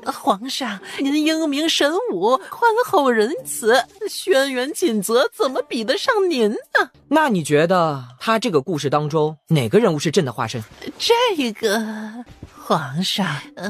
皇上，您英明神武，宽厚仁慈，轩辕锦泽怎么比得上您呢？那你觉得他这个故事当中哪个人物是朕的化身？这个皇上，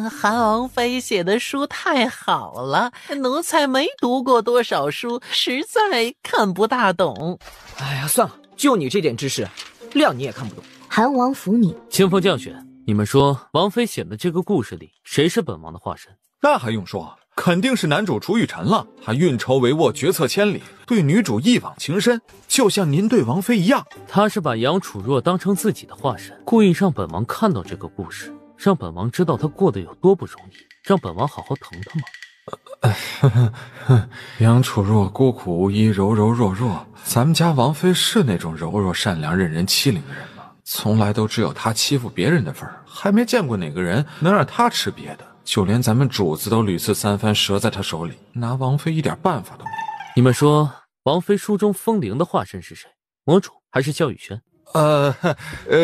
韩王妃写的书太好了，奴才没读过多少书，实在看不大懂。哎呀，算了，就你这点知识，谅你也看不懂。韩王府里，清风降雪，你们说王妃写的这个故事里，谁是本王的化身？那还用说，肯定是男主楚雨辰了。他运筹帷幄，决策千里，对女主一往情深，就像您对王妃一样。他是把杨楚若当成自己的化身，故意让本王看到这个故事，让本王知道他过得有多不容易，让本王好好疼他吗？杨楚若孤苦无依，柔柔弱弱，咱们家王妃是那种柔弱善良、任人欺凌的人吗？从来都只有她欺负别人的份儿，还没见过哪个人能让她吃瘪的。就连咱们主子都屡次三番折在她手里，拿王妃一点办法都没有。你们说，王妃书中风铃的化身是谁？魔主还是萧雨轩？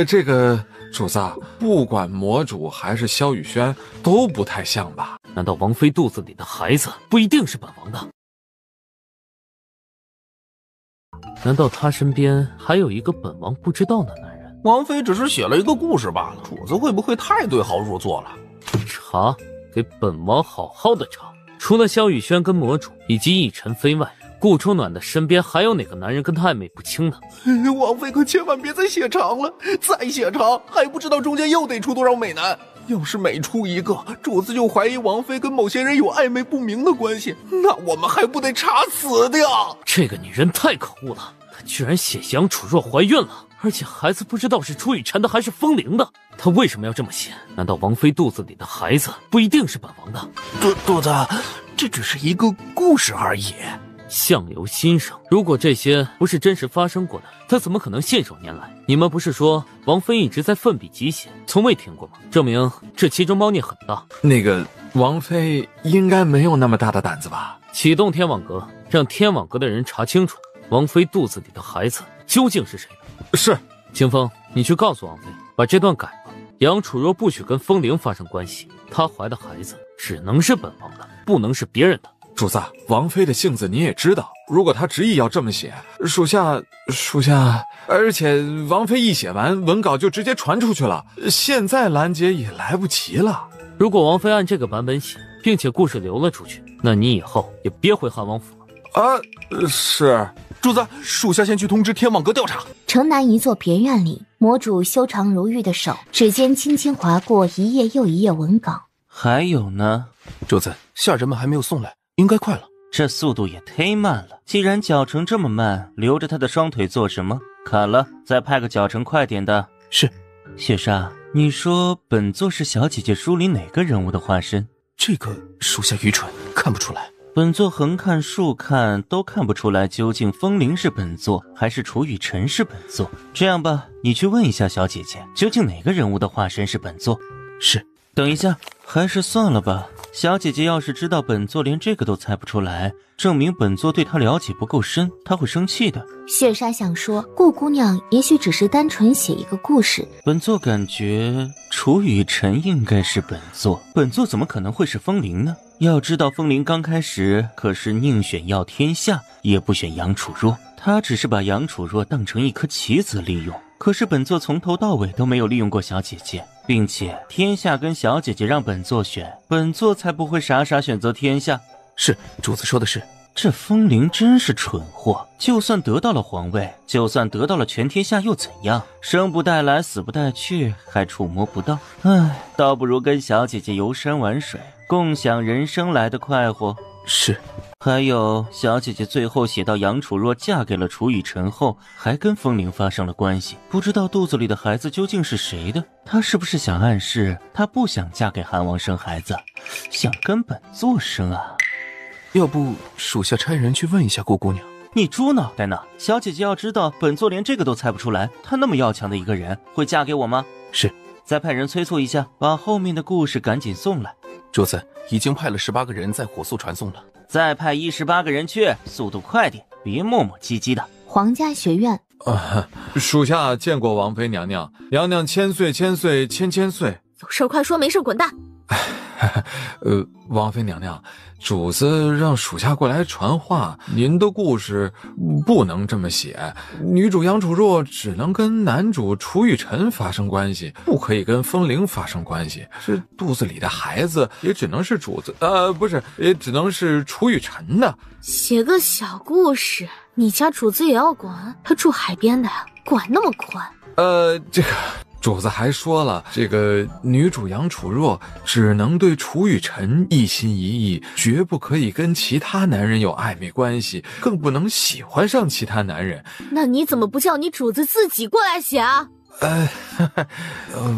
这个主子，不管魔主还是萧雨轩，都不太像吧？难道王妃肚子里的孩子不一定是本王的？难道他身边还有一个本王不知道的男人？王妃只是写了一个故事罢了，主子会不会太对号入座了？查，给本王好好的查。除了萧雨轩跟魔主以及一尘飞外，顾初暖的身边还有哪个男人跟他暧昧不清呢？王妃可千万别再写长了，再写长还不知道中间又得出多少美男。要是每出一个，主子就怀疑王妃跟某些人有暧昧不明的关系，那我们还不得查死掉？这个女人太可恶了，她居然写杨楚若怀孕了，而且孩子不知道是楚雨辰的还是风铃的。她为什么要这么写？难道王妃肚子里的孩子不一定是本王的？肚子，这只是一个故事而已。相由心生，如果这些不是真实发生过的，他怎么可能信手拈来？你们不是说王妃一直在奋笔疾写，从未停过吗？证明这其中猫腻很大。那个王妃应该没有那么大的胆子吧？启动天网阁，让天网阁的人查清楚王妃肚子里的孩子究竟是谁的。是。清风，你去告诉王妃，把这段改了。杨楚若不许跟风铃发生关系，她怀的孩子只能是本王的，不能是别人的。主子，王妃的性子你也知道，如果她执意要这么写，属下，而且王妃一写完文稿就直接传出去了，现在拦截也来不及了。如果王妃按这个版本写，并且故事流了出去，那你以后也别回汉王府了。是。主子，属下先去通知天网阁调查。城南一座别院里，魔主修长如玉的手，指尖轻轻划过一页又一页文稿。还有呢？主子，下人们还没有送来，应该快了。这速度也忒慢了。既然脚程这么慢，留着他的双腿做什么？砍了，再派个脚程快点的。是。雪莎，你说本座是小姐姐书里哪个人物的化身？这个属下愚蠢，看不出来。本座横看竖看都看不出来，究竟风铃是本座还是楚雨辰是本座。这样吧，你去问一下小姐姐，究竟哪个人物的化身是本座？是。等一下，还是算了吧。小姐姐要是知道本座连这个都猜不出来，证明本座对她了解不够深，她会生气的。雪莎想说，顾姑娘也许只是单纯写一个故事。本座感觉楚雨辰应该是本座，本座怎么可能会是风铃呢？要知道风铃刚开始可是宁选要天下，也不选杨楚若，他只是把杨楚若当成一颗棋子利用。可是本座从头到尾都没有利用过小姐姐，并且天下跟小姐姐让本座选，本座才不会傻傻选择天下。是，主子说的是。这风铃真是蠢货，就算得到了皇位，就算得到了全天下又怎样？生不带来，死不带去，还触摸不到。唉，倒不如跟小姐姐游山玩水，共享人生来的快活。是。还有，小姐姐最后写到杨楚若嫁给了楚雨辰后，还跟风铃发生了关系，不知道肚子里的孩子究竟是谁的？她是不是想暗示她不想嫁给韩王生孩子，想跟本座生啊？要不属下差人去问一下顾姑娘。你猪脑袋呢？小姐姐要知道本座连这个都猜不出来，她那么要强的一个人会嫁给我吗？是。再派人催促一下，把后面的故事赶紧送来。主子，已经派了18个人在火速传送了。再派18个人去，速度快点，别磨磨唧唧的。皇家学院。属下见过王妃娘娘，娘娘千岁千岁千千岁。有事快说，没事滚蛋。王妃娘娘，主子让属下过来传话，您的故事不能这么写，女主杨楚若只能跟男主楚雨辰发生关系，不可以跟风铃发生关系。这肚子里的孩子也只能是主子，不是，也只能是楚雨辰的。写个小故事，你家主子也要管？他住海边的呀，管那么宽？这个。主子还说了，这个女主杨楚若只能对楚雨辰一心一意，绝不可以跟其他男人有暧昧关系，更不能喜欢上其他男人。那你怎么不叫你主子自己过来写啊？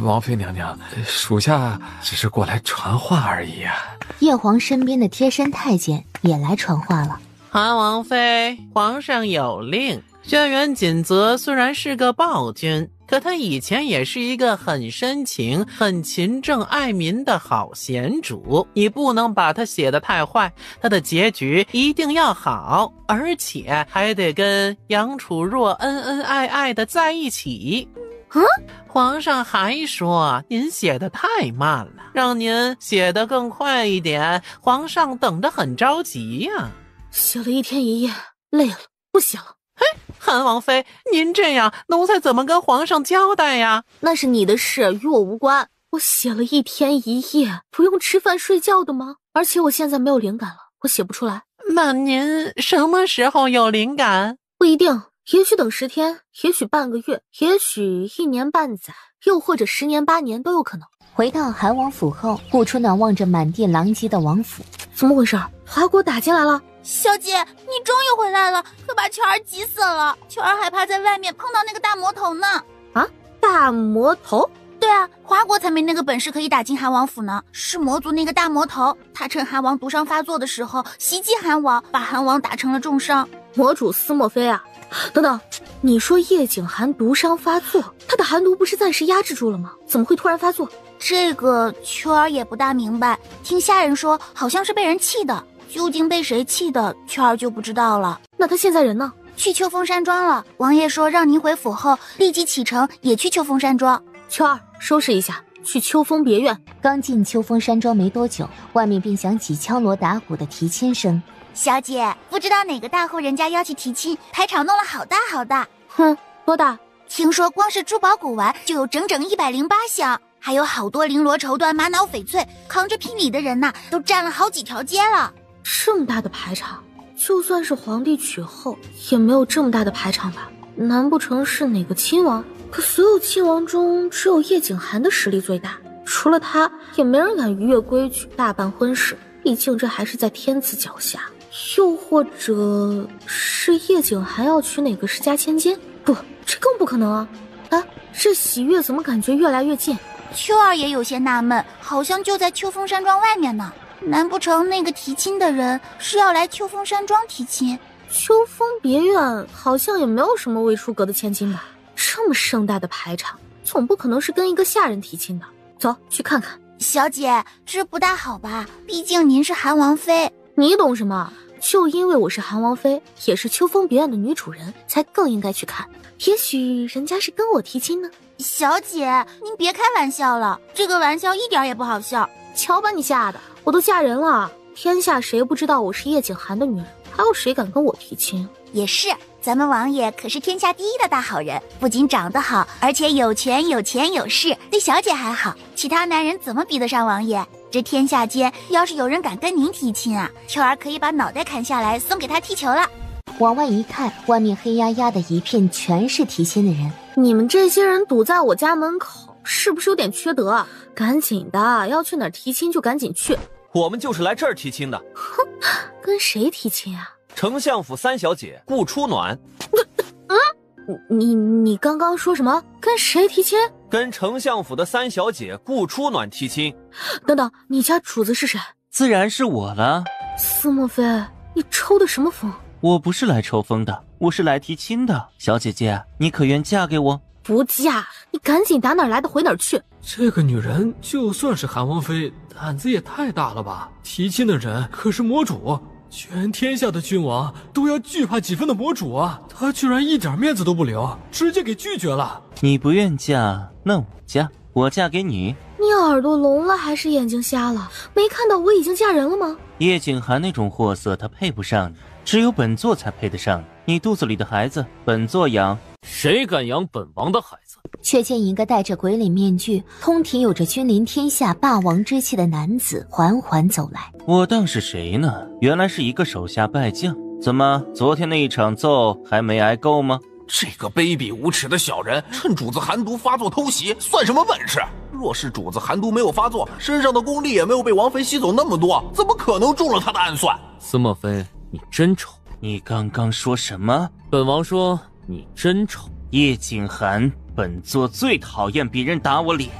王妃娘娘，属下只是过来传话而已啊。叶皇身边的贴身太监也来传话了。韩王妃，皇上有令，轩辕锦泽虽然是个暴君，可他以前也是一个很深情、很勤政爱民的好贤主，你不能把他写得太坏，他的结局一定要好，而且还得跟杨楚若恩恩爱爱的在一起。皇上还说您写得太慢了，让您写得更快一点，皇上等得很着急呀。写了1天1夜，累了，不写了。韩王妃，您这样，奴才怎么跟皇上交代呀？那是你的事，与我无关。我写了1天1夜，不用吃饭睡觉的吗？而且我现在没有灵感了，我写不出来。那您什么时候有灵感？不一定，也许等10天，也许半个月，也许1年半载，又或者10年8年都有可能。回到韩王府后，顾初暖望着满地狼藉的王府，怎么回事？华国打进来了。小姐，你终于回来了，可把秋儿急死了。秋儿害怕在外面碰到那个大魔头呢。啊，大魔头？对啊，华国才没那个本事可以打进韩王府呢。是魔族那个大魔头，他趁韩王毒伤发作的时候袭击韩王，把韩王打成了重伤。魔主司莫非啊？等等，你说叶景寒毒伤发作，他的寒毒不是暂时压制住了吗？怎么会突然发作？这个秋儿也不大明白，听下人说好像是被人气的，究竟被谁气的，秋儿就不知道了。那他现在人呢？去秋风山庄了。王爷说让您回府后立即启程，也去秋风山庄。秋儿，收拾一下，去秋风别院。刚进秋风山庄没多久，外面便响起敲锣打鼓的提亲声。小姐，不知道哪个大户人家要去提亲，排场弄了好大好大。哼，多大？听说光是珠宝古玩就有整整108箱，还有好多绫罗绸缎、玛瑙翡翠，扛着聘礼的人呐，都站了好几条街了。这么大的排场，就算是皇帝娶后，也没有这么大的排场吧？难不成是哪个亲王？可所有亲王中，只有叶景寒的实力最大，除了他，也没人敢逾越规矩大办婚事。毕竟这还是在天子脚下。又或者是叶景寒要娶哪个世家千金？不，这更不可能啊！啊，这喜悦怎么感觉越来越近？秋儿也有些纳闷，好像就在秋风山庄外面呢。难不成那个提亲的人是要来秋风山庄提亲？秋风别院好像也没有什么未出阁的千金吧？这么盛大的排场，总不可能是跟一个下人提亲的。走，去看看。小姐，这不大好吧？毕竟您是韩王妃。你懂什么？就因为我是韩王妃，也是秋风别院的女主人，才更应该去看。也许人家是跟我提亲呢。小姐，您别开玩笑了，这个玩笑一点也不好笑。瞧把你吓的，我都嫁人了，天下谁不知道我是叶景寒的女人？还有谁敢跟我提亲？也是，咱们王爷可是天下第一的大好人，不仅长得好，而且有权有钱有势，对小姐还好，其他男人怎么比得上王爷？这天下间要是有人敢跟您提亲啊，秋儿可以把脑袋砍下来送给他踢球了。往外一看，外面黑压压的一片全是提亲的人。你们这些人堵在我家门口，是不是有点缺德啊？赶紧的，要去哪儿提亲就赶紧去。我们就是来这儿提亲的。哼，跟谁提亲啊？丞相府三小姐顾初暖。你刚刚说什么？跟谁提亲？跟丞相府的三小姐顾初暖提亲。等等，你家主子是谁？自然是我了。司莫非，你抽的什么风？我不是来抽风的，我是来提亲的。小姐姐，你可愿嫁给我？不嫁，你赶紧打哪儿来的回哪儿去。这个女人就算是韩王妃，胆子也太大了吧？提亲的人可是魔主，全天下的君王都要惧怕几分的魔主啊！她居然一点面子都不留，直接给拒绝了。你不愿嫁，那我嫁，我嫁给你。你耳朵聋了还是眼睛瞎了？没看到我已经嫁人了吗？叶景寒那种货色，他配不上你，只有本座才配得上你。你肚子里的孩子，本座养。谁敢养本王的孩子？却见一个戴着鬼脸面具、通体有着君临天下霸王之气的男子缓缓走来。我当是谁呢？原来是一个手下败将。怎么，昨天那一场揍还没挨够吗？这个卑鄙无耻的小人，趁主子寒毒发作偷袭，算什么本事？若是主子寒毒没有发作，身上的功力也没有被王妃吸走那么多，怎么可能中了他的暗算？司莫非，你真丑！你刚刚说什么？本王说你真丑。叶景寒，本座最讨厌别人打我脸。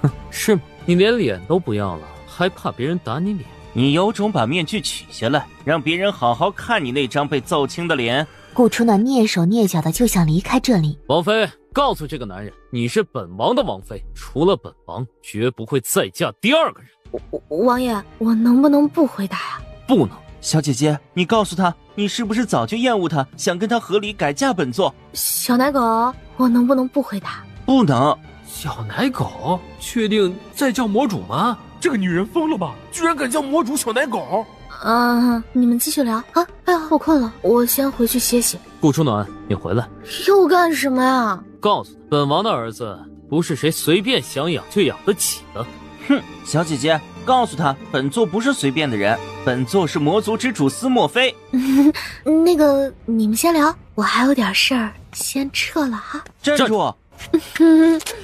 哼，是吗？你连脸都不要了，还怕别人打你脸？你有种把面具取下来，让别人好好看你那张被揍青的脸。顾初暖蹑手蹑脚的就想离开这里。王妃，告诉这个男人，你是本王的王妃，除了本王，绝不会再嫁第二个人。王爷，我能不能不回答呀？不能。小姐姐，你告诉他，你是不是早就厌恶他，想跟他和离改嫁本座？小奶狗，我能不能不回答？不能。小奶狗，确定在叫魔主吗？这个女人疯了吧？居然敢叫魔主小奶狗！你们继续聊啊！哎呀，我困了，我先回去歇歇。顾初暖，你回来。又干什么呀？告诉他，本王的儿子不是谁随便想养就养得起的。哼，小姐姐，告诉他，本座不是随便的人，本座是魔族之主司莫非。那个，你们先聊，我还有点事儿，先撤了哈。站住！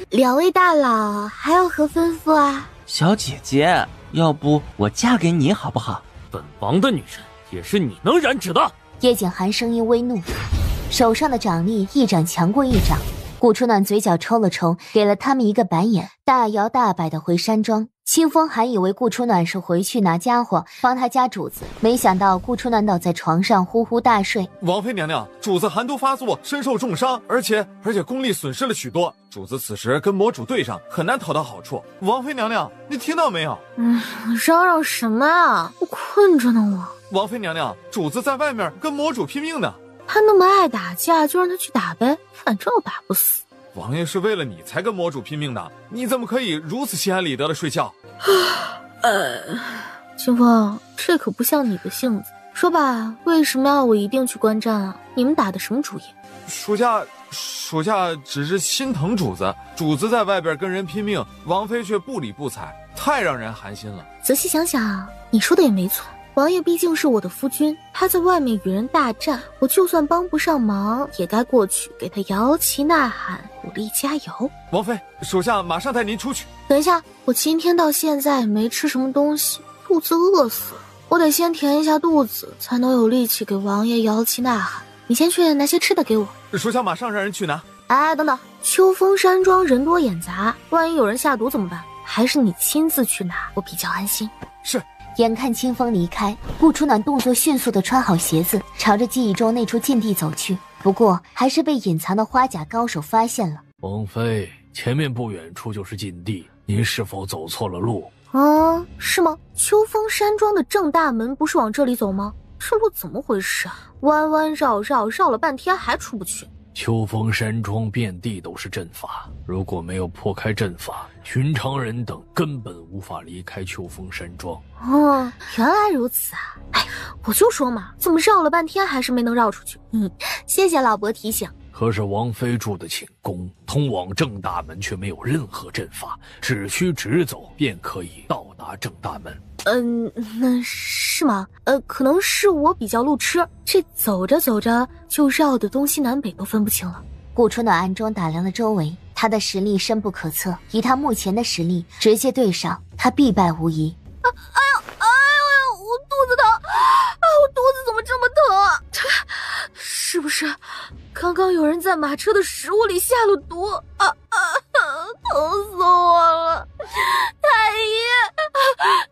两位大佬还有何吩咐啊？小姐姐，要不我嫁给你好不好？本王的女人也是你能染指的。叶景寒声音微怒，手上的掌力一掌强过一掌。顾初暖嘴角抽了抽，给了他们一个白眼，大摇大摆的回山庄。清风还以为顾初暖是回去拿家伙帮他家主子，没想到顾初暖倒在床上呼呼大睡。王妃娘娘，主子寒毒发作，身受重伤，而且功力损失了许多。主子此时跟魔主对上，很难讨到好处。王妃娘娘，你听到没有？嚷嚷什么啊？我困着呢我。王妃娘娘，主子在外面跟魔主拼命呢。他那么爱打架，就让他去打呗，反正我打不死。王爷是为了你才跟魔主拼命的，你怎么可以如此心安理得的睡觉？清风，这可不像你的性子。说吧，为什么要我一定去观战啊？你们打的什么主意？属下只是心疼主子，主子在外边跟人拼命，王妃却不理不睬，太让人寒心了。仔细想想，你说的也没错。王爷毕竟是我的夫君，他在外面与人大战，我就算帮不上忙，也该过去给他摇旗呐喊，鼓励加油。王妃，属下马上带您出去。等一下，我今天到现在也没吃什么东西，肚子饿死了，我得先填一下肚子，才能有力气给王爷摇旗呐喊。你先去拿些吃的给我。属下马上让人去拿。哎，等等，秋风山庄人多眼杂，万一有人下毒怎么办？还是你亲自去拿，我比较安心。是。眼看清风离开，顾初暖动作迅速地穿好鞋子，朝着记忆中那处禁地走去。不过，还是被隐藏的花甲高手发现了。王妃，前面不远处就是禁地，您是否走错了路？是吗？秋风山庄的正大门不是往这里走吗？这路怎么回事啊？弯弯绕绕，绕了半天还出不去。秋风山庄遍地都是阵法，如果没有破开阵法，寻常人等根本无法离开秋风山庄。原来如此啊！哎，我就说嘛，怎么绕了半天还是没能绕出去？谢谢老伯提醒。可是王妃住的寝宫通往正大门却没有任何阵法，只需直走便可以到达正大门。那是吗？可能是我比较路痴，这走着走着就绕的东西南北都分不清了。顾春暖暗中打量了周围，他的实力深不可测，以他目前的实力，直接对上他必败无疑。哎呦，我肚子疼！我肚子怎么这么疼啊？是不是刚刚有人在马车的食物里下了毒？疼死我了！太医，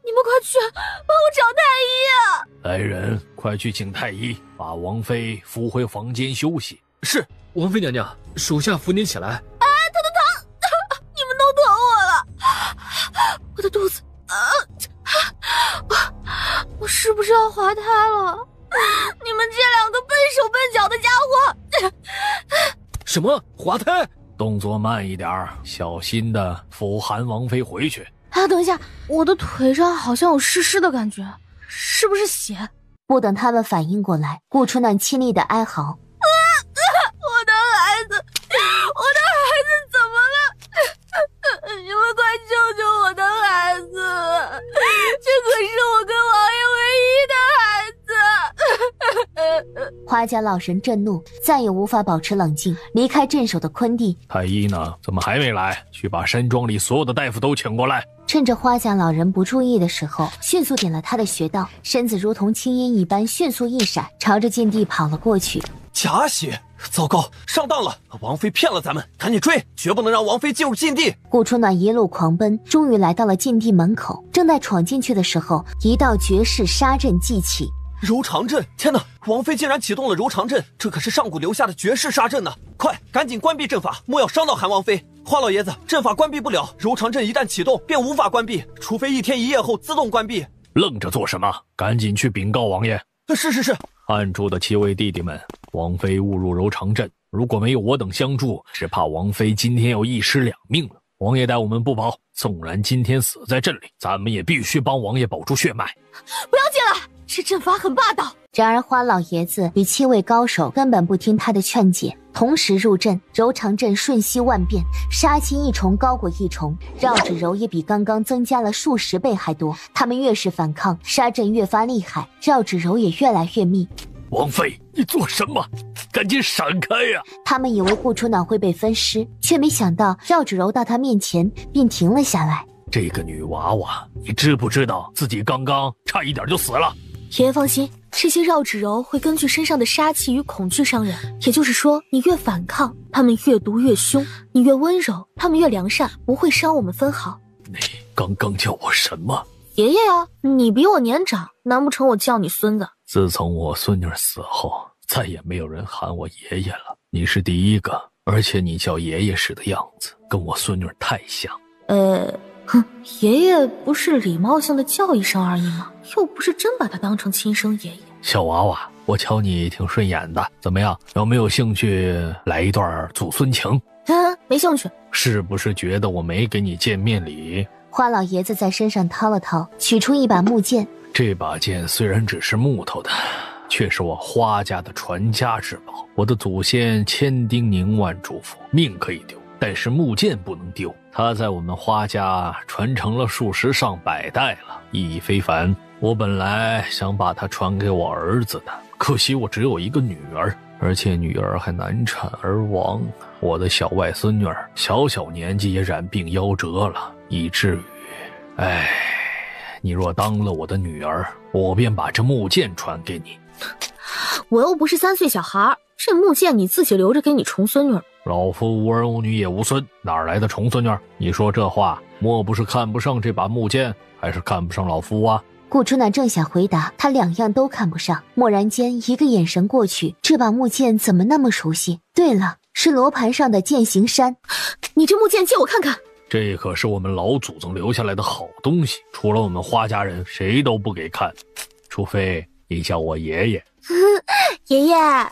你们快去帮我找太医啊！来人，快去请太医，把王妃扶回房间休息。是，王妃娘娘，属下扶您起来。疼！你们都疼我了！我的肚子，我是不是要滑胎了？你们这两个笨手笨脚的家伙！什么滑胎？动作慢一点，小心的扶韩王妃回去。等一下，我的腿上好像有湿湿的感觉，是不是血？不等他们反应过来，顾春暖凄厉的哀嚎：我的孩子，我的孩子怎么了？你们快救救我的孩子！这可是我跟王爷唯一的孩子。花甲老人震怒，再也无法保持冷静，离开镇守的昆弟。太医呢？怎么还没来？去把山庄里所有的大夫都请过来。趁着花甲老人不注意的时候，迅速点了他的穴道，身子如同青烟一般迅速一闪，朝着禁地跑了过去。假血，糟糕，上当了！王妃骗了咱们，赶紧追，绝不能让王妃进入禁地。顾初暖一路狂奔，终于来到了禁地门口。正在闯进去的时候，一道绝世杀阵即起。柔肠阵！天哪，王妃竟然启动了柔肠阵，这可是上古留下的绝世杀阵呢！快，赶紧关闭阵法，莫要伤到韩王妃。花老爷子，阵法关闭不了，柔肠阵一旦启动便无法关闭，除非1天1夜后自动关闭。愣着做什么？赶紧去禀告王爷。是。暗住的7位弟弟们，王妃误入柔肠阵，如果没有我等相助，只怕王妃今天要1尸2命了。王爷待我们不薄，纵然今天死在阵里，咱们也必须帮王爷保住血脉。不要进来，这阵法很霸道。然而花老爷子与7位高手根本不听他的劝解，同时入阵，柔肠阵瞬息万变，杀气一重高过一重，绕指柔也比刚刚增加了数十倍还多。他们越是反抗，杀阵越发厉害，绕指柔也越来越密。王妃，你做什么？赶紧闪开呀！他们以为顾初暖会被分尸，却没想到绕指柔到他面前便停了下来。这个女娃娃，你知不知道自己刚刚差一点就死了？爷爷放心，这些绕指柔会根据身上的杀气与恐惧伤人，也就是说，你越反抗，他们越毒越凶；你越温柔，他们越良善，不会伤我们分毫。你刚刚叫我什么？爷爷呀，你比我年长，难不成我叫你孙子？自从我孙女死后，再也没有人喊我爷爷了。你是第一个，而且你叫爷爷时的样子跟我孙女太像。爷爷不是礼貌性的叫一声而已吗？又不是真把他当成亲生爷爷。小娃娃，我瞧你挺顺眼的，怎么样？有没有兴趣来一段祖孙情？没兴趣。是不是觉得我没给你见面礼？花老爷子在身上掏了掏，取出一把木剑。这把剑虽然只是木头的，却是我花家的传家之宝。我的祖先千叮咛万嘱咐，命可以丢，但是木剑不能丢。它在我们花家传承了数十上百代了，意义非凡。我本来想把它传给我儿子的，可惜我只有一个女儿，而且女儿还难产而亡。我的小外孙女儿小年纪也染病夭折了，以至于，你若当了我的女儿，我便把这木剑传给你。我又不是3岁小孩，这木剑你自己留着给你重孙女。老夫无儿无女也无孙，哪来的重孙女？你说这话，莫不是看不上这把木剑，还是看不上老夫啊？顾初暖正想回答，他两样都看不上。蓦然间，一个眼神过去，这把木剑怎么那么熟悉？对了，是罗盘上的剑形山。你这木剑借我看看。这可是我们老祖宗留下来的好东西，除了我们花家人，谁都不给看，除非你叫我爷爷。爷爷，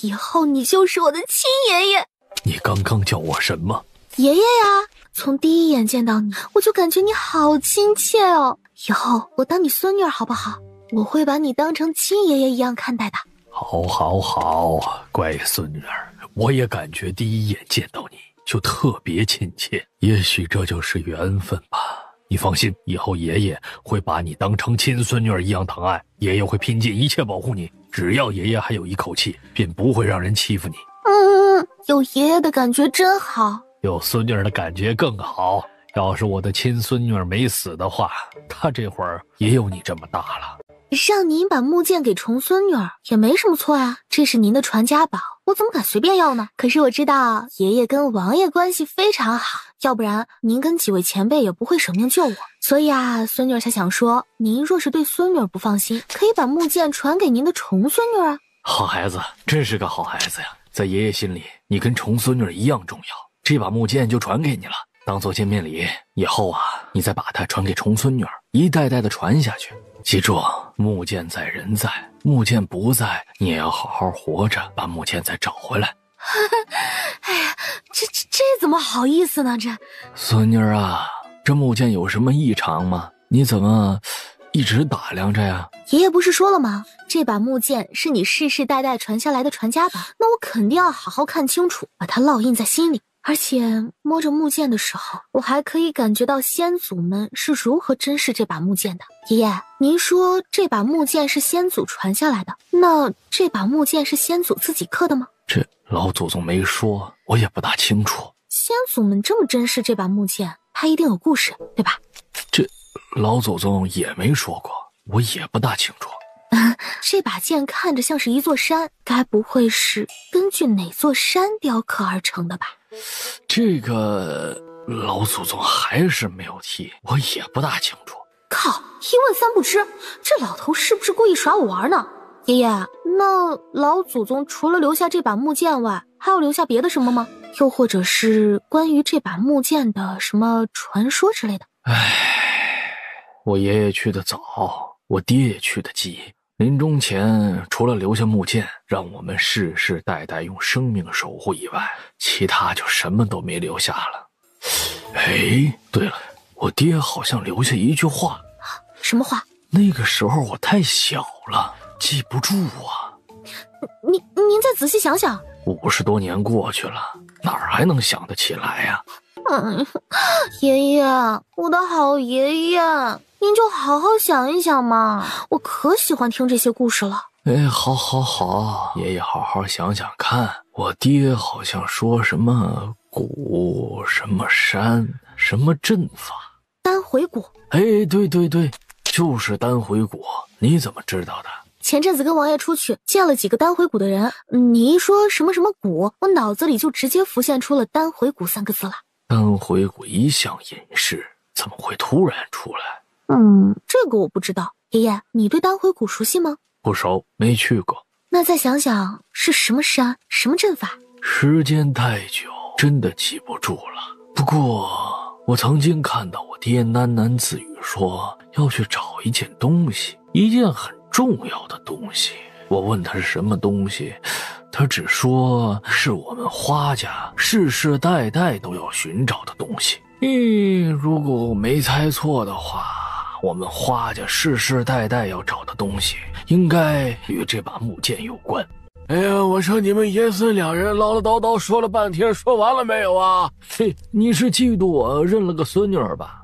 以后你就是我的亲爷爷。你刚刚叫我什么？爷爷呀，从第一眼见到你，我就感觉你好亲切哦。以后我当你孙女好不好？我会把你当成亲爷爷一样看待的。好，乖孙女儿，我也感觉第一眼见到你就特别亲切，也许这就是缘分吧。你放心，以后爷爷会把你当成亲孙女儿一样疼爱，爷爷会拼尽一切保护你，只要爷爷还有一口气，便不会让人欺负你。有爷爷的感觉真好，有孙女儿的感觉更好。要是我的亲孙女儿没死的话，她这会儿也有你这么大了。让您把木剑给重孙女儿也没什么错啊，这是您的传家宝，我怎么敢随便要呢？可是我知道爷爷跟王爷关系非常好，要不然您跟几位前辈也不会舍命救我。所以啊，孙女儿才想说，您若是对孙女儿不放心，可以把木剑传给您的重孙女儿啊。好孩子，真是个好孩子呀，在爷爷心里，你跟重孙女儿一样重要。这把木剑就传给你了，当做见面礼。以后啊，你再把它传给重孙女儿，一代代的传下去。记住，木剑在人在，木剑不在，你也要好好活着，把木剑再找回来。哎呀，这怎么好意思呢？这孙女儿啊，这木剑有什么异常吗？你怎么一直打量着呀？爷爷不是说了吗？这把木剑是你世世代代传下来的传家宝，那我肯定要好好看清楚，把它烙印在心里。而且摸着木剑的时候，我还可以感觉到先祖们是如何珍视这把木剑的。爷爷，您说这把木剑是先祖传下来的，那这把木剑是先祖自己刻的吗？这老祖宗没说，我也不大清楚。先祖们这么珍视这把木剑，它一定有故事，对吧？这老祖宗也没说过，我也不大清楚。这把剑看着像是一座山，该不会是根据哪座山雕刻而成的吧？这个老祖宗还是没有提，我也不大清楚。靠，一问三不知，这老头是不是故意耍我玩呢？爷爷，那老祖宗除了留下这把木剑外，还要留下别的什么吗？又或者是关于这把木剑的什么传说之类的？我爷爷去得早，我爹也去得急。临终前，除了留下木剑让我们世世代代用生命守护以外，其他就什么都没留下了。对了，我爹好像留下一句话。什么话？那个时候我太小了，记不住啊。您再仔细想想。50多年过去了，哪儿还能想得起来呀？爷爷，我的好爷爷，您就好好想一想嘛，我可喜欢听这些故事了。好，爷爷好好想想看。我爹好像说什么谷，什么山，什么阵法，丹回谷。对，就是丹回谷。你怎么知道的？前阵子跟王爷出去见了几个丹回谷的人，你一说什么什么谷，我脑子里就直接浮现出了丹回谷3个字了。丹回谷一向隐士，怎么会突然出来？这个我不知道。爷爷，你对丹回谷熟悉吗？不熟，没去过。那再想想是什么山，什么阵法？时间太久，真的记不住了。不过我曾经看到我爹喃喃自语说要去找一件东西，一件很重要的东西。我问他是什么东西，他只说是我们花家世世代代都要寻找的东西。如果我没猜错的话，我们花家世世代代要找的东西应该与这把木剑有关。哎呀，我说你们爷孙两人唠唠叨叨说了半天，说完了没有啊？嘿，你是嫉妒我认了个孙女儿吧？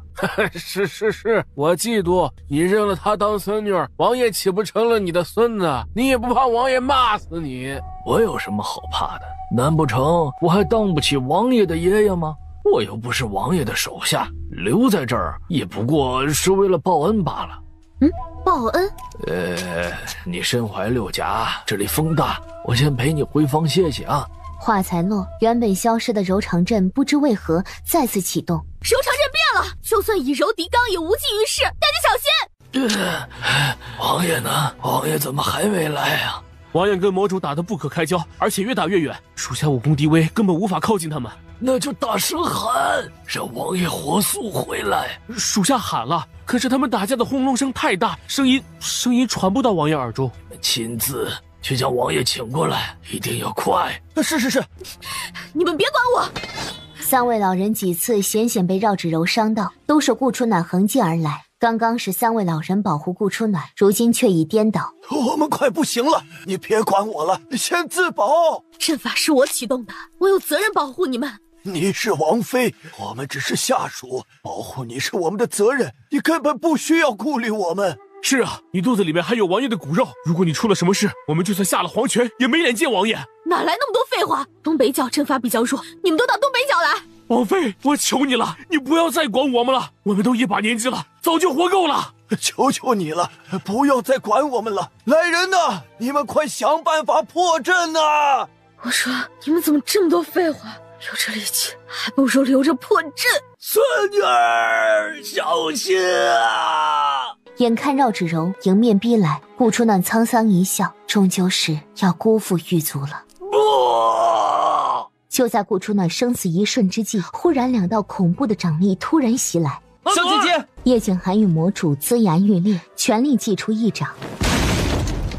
是，我嫉妒你认了她当孙女儿，王爷岂不成了你的孙子？你也不怕王爷骂死你？我有什么好怕的？难不成我还当不起王爷的爷爷吗？我又不是王爷的手下，留在这儿也不过是为了报恩罢了。报恩？你身怀六甲，这里风大，我先陪你回房歇息啊。话才落，原本消失的柔肠阵不知为何再次启动。柔肠阵变了，就算以柔敌刚也无济于事，大家小心！王爷呢？王爷怎么还没来啊？王爷跟魔主打得不可开交，而且越打越远，属下武功低微，根本无法靠近他们。那就大声喊，让王爷火速回来。属下喊了，可是他们打架的轰隆声太大，声音传不到王爷耳中。亲自去将王爷请过来，一定要快。是，你们别管我。三位老人几次险险被绕指柔伤到，都是顾初暖横击而来。刚刚是三位老人保护顾初暖，如今却已颠倒。我们快不行了，你别管我了，先自保。阵法是我启动的，我有责任保护你们。你是王妃，我们只是下属，保护你是我们的责任，你根本不需要顾虑我们。是啊，你肚子里面还有王爷的骨肉，如果你出了什么事，我们就算下了黄泉也没脸见王爷。哪来那么多废话？东北角阵法比较弱，你们都到东北角来。王妃，我求你了，你不要再管我们了，我们都一把年纪了，早就活够了。求求你了，不要再管我们了。来人呐，你们快想办法破阵呐！我说你们怎么这么多废话？留着力气，还不如留着破阵。孙女儿，小心啊！眼看绕指柔迎面逼来，顾初暖沧桑一笑，终究是要辜负狱卒了。不！就在顾初暖生死一瞬之际，忽然两道恐怖的掌力突然袭来。小姐姐，叶景寒与魔主龇牙欲裂，全力祭出一掌，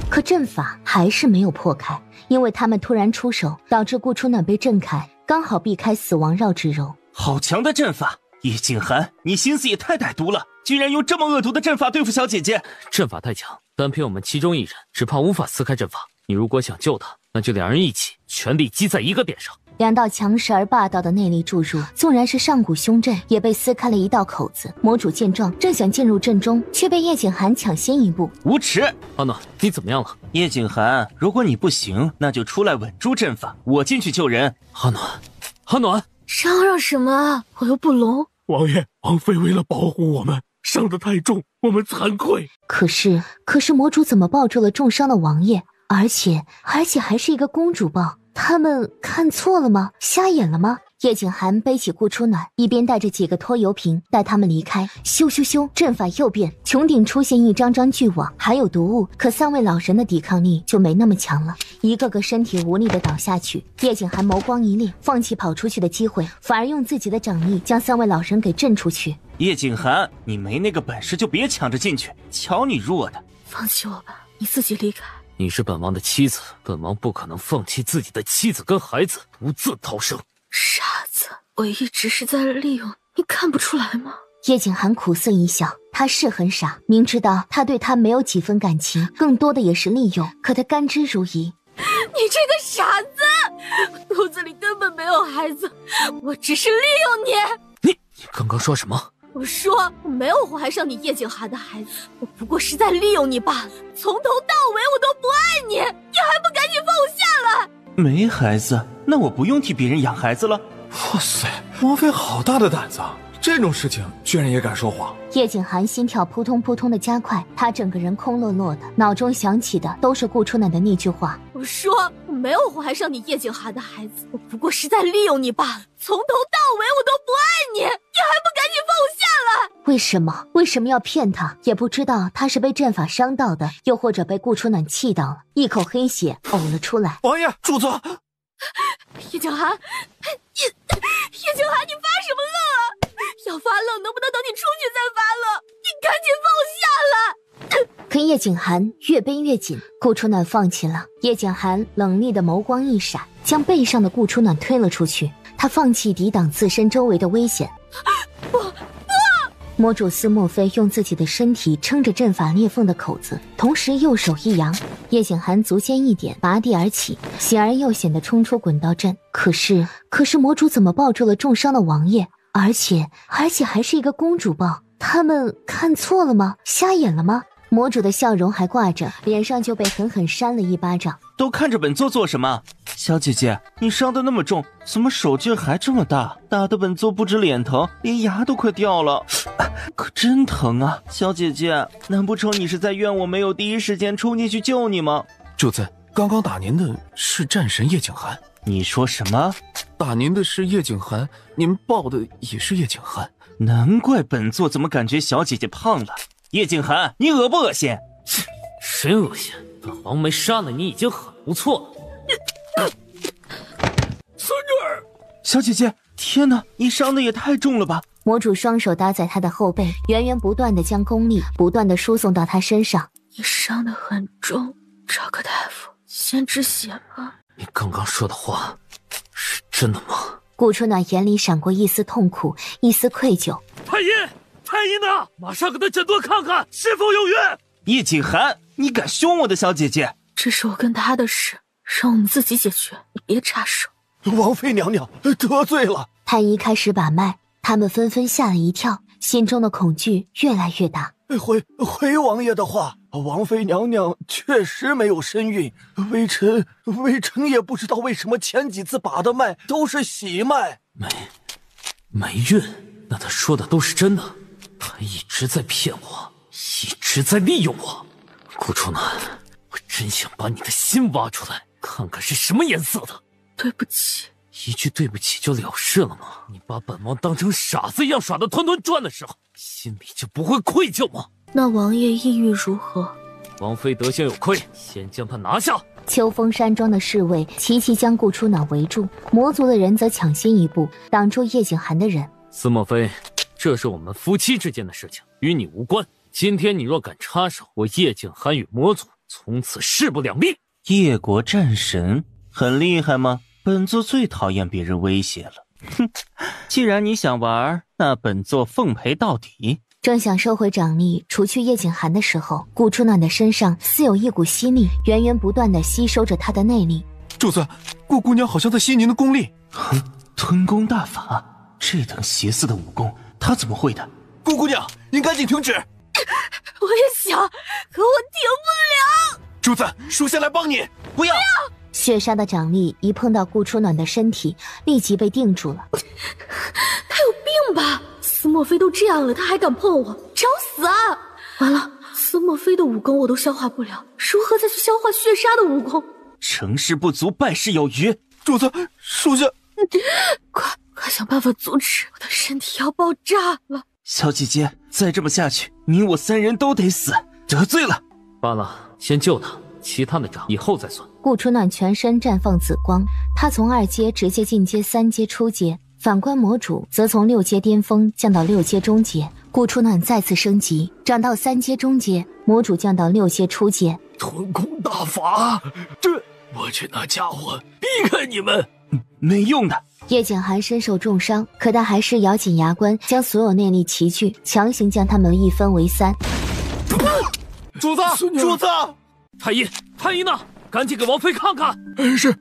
可阵法还是没有破开，因为他们突然出手，导致顾初暖被震开，刚好避开死亡绕指柔。好强的阵法！叶景寒，你心思也太歹毒了，居然用这么恶毒的阵法对付小姐姐。阵法太强，单凭我们其中一人，只怕无法撕开阵法。你如果想救他，那就两人一起，全力击在一个点上。两道强势而霸道的内力注入，纵然是上古胸阵，也被撕开了一道口子。魔主见状，正想进入阵中，却被叶景寒抢先一步。无耻！阿暖，你怎么样了？叶景寒，如果你不行，那就出来稳住阵法，我进去救人。阿暖，阿暖，嚷嚷什么？我又不聋。王爷，王妃为了保护我们，伤得太重，我们惭愧。可是魔主怎么抱住了重伤的王爷？而且还是一个公主抱。他们看错了吗？瞎眼了吗？叶景寒背起顾初暖，一边带着几个拖油瓶带他们离开。咻咻咻，阵法又变，穹顶出现一张张巨网，还有毒物。可三位老人的抵抗力就没那么强了，一个个身体无力的倒下去。叶景寒眸光一亮，放弃跑出去的机会，反而用自己的掌力将三位老人给震出去。叶景寒，你没那个本事就别抢着进去，瞧你弱的。放弃我吧，你自己离开。你是本王的妻子，本王不可能放弃自己的妻子跟孩子，独自逃生。傻子，我一直是在利用你，看不出来吗？叶景寒苦涩一笑，他是很傻，明知道他对他没有几分感情，更多的也是利用，可他甘之如饴。你这个傻子，肚子里根本没有孩子，我只是利用你。你刚刚说什么？我说我没有怀上你叶景寒的孩子，我不过是在利用你罢了。从头到尾我都不爱你，你还不赶紧放我下来？没孩子，那我不用替别人养孩子了。哇塞，王妃好大的胆子啊！这种事情居然也敢说谎。叶景寒心跳扑通扑通的加快，他整个人空落落的，脑中想起的都是顾初暖的那句话。我说我没有怀上你叶景寒的孩子，我不过是在利用你罢了。从头到尾我都不爱你，你还不赶紧放我下来？为什么要骗他？也不知道他是被阵法伤到的，又或者被顾初暖气到了，一口黑血呕了出来。王爷，主子。叶景寒，叶景寒，你发什么乐？要发乐能不能等你出去再发乐？你赶紧放我下来！可可叶景寒越背越紧，顾初暖放弃了。叶景寒冷厉的眸光一闪，将背上的顾初暖推了出去。他放弃抵挡自身周围的危险。不！魔主司莫非用自己的身体撑着阵法裂缝的口子，同时右手一扬，叶景寒足尖一点，拔地而起，险而又险地冲出滚道阵。可是魔主怎么抱住了重伤的王爷？而且还是一个公主抱，他们看错了吗？瞎眼了吗？魔主的笑容还挂着，脸上就被狠狠扇了一巴掌。都看着本座做什么？小姐姐，你伤得那么重，怎么手劲还这么大？打得本座不止脸疼，连牙都快掉了，可真疼啊！小姐姐，难不成你是在怨我没有第一时间冲进去救你吗？主子，刚刚打您的是战神叶景寒。你说什么？打您的是叶景寒，您抱的也是叶景寒。难怪本座怎么感觉小姐姐胖了。叶景寒，你恶不恶心？谁恶心？把王梅杀了你已经很不错了。孙女，小姐姐，天哪，你伤的也太重了吧！魔主双手搭在他的后背，源源不断地将功力不断地输送到他身上。你伤得很重，找个大夫先止血吧。你刚刚说的话是真的吗？顾初暖眼里闪过一丝痛苦，一丝愧疚。太医呢？马上给他诊断看看是否有缘。叶景寒，你敢凶我的小姐姐？这是我跟他的事，让我们自己解决，你别插手。王妃娘娘得罪了。太医开始把脉，他们纷纷吓了一跳，心中的恐惧越来越大。回王爷的话，王妃娘娘确实没有身孕，微臣也不知道为什么前几次把的脉都是喜脉。没孕？那他说的都是真的？他一直在骗我，一直在利用我。顾初暖，我真想把你的心挖出来，看看是什么颜色的。对不起。一句对不起就了事了吗？你把本王当成傻子一样耍得团团转的时候，心里就不会愧疚吗？那王爷意欲如何？王妃德行有亏，先将她拿下。秋风山庄的侍卫齐齐将顾初暖围住，魔族的人则抢先一步挡住叶景寒的人。司莫非，这是我们夫妻之间的事情，与你无关。今天你若敢插手，我叶景寒与魔族从此势不两立。叶国战神很厉害吗？本座最讨厌别人威胁了。哼，既然你想玩，那本座奉陪到底。正想收回掌力除去叶景寒的时候，顾初暖的身上似有一股吸力，源源不断地吸收着他的内力。主子，顾姑娘好像在吸您的功力。吞功大法，这等邪肆的武功，她怎么会的？顾姑娘，您赶紧停止！我也想，可我停不了。主子，属下来帮你。不要！血杀的掌力一碰到顾初暖的身体，立即被定住了。他有病吧？司莫非都这样了，他还敢碰我，找死啊！完了，司莫非的武功我都消化不了，如何再去消化血杀的武功？成事不足败事有余。主子，属下快想办法阻止，我的身体要爆炸了。小姐姐，再这么下去，你我三人都得死，得罪了。罢了，先救他，其他的账以后再算。顾初暖全身绽放紫光，他从2阶直接进阶3阶初阶，反观魔主则从6阶巅峰降到6阶中阶。顾初暖再次升级，涨到3阶中阶，魔主降到6阶初阶。吞功大法，我去拿家伙避开你们。没用的。叶景寒身受重伤，可他还是咬紧牙关，将所有内力齐聚，强行将他们一分为3。主子，主子，太医呢？赶紧给王妃看看。是，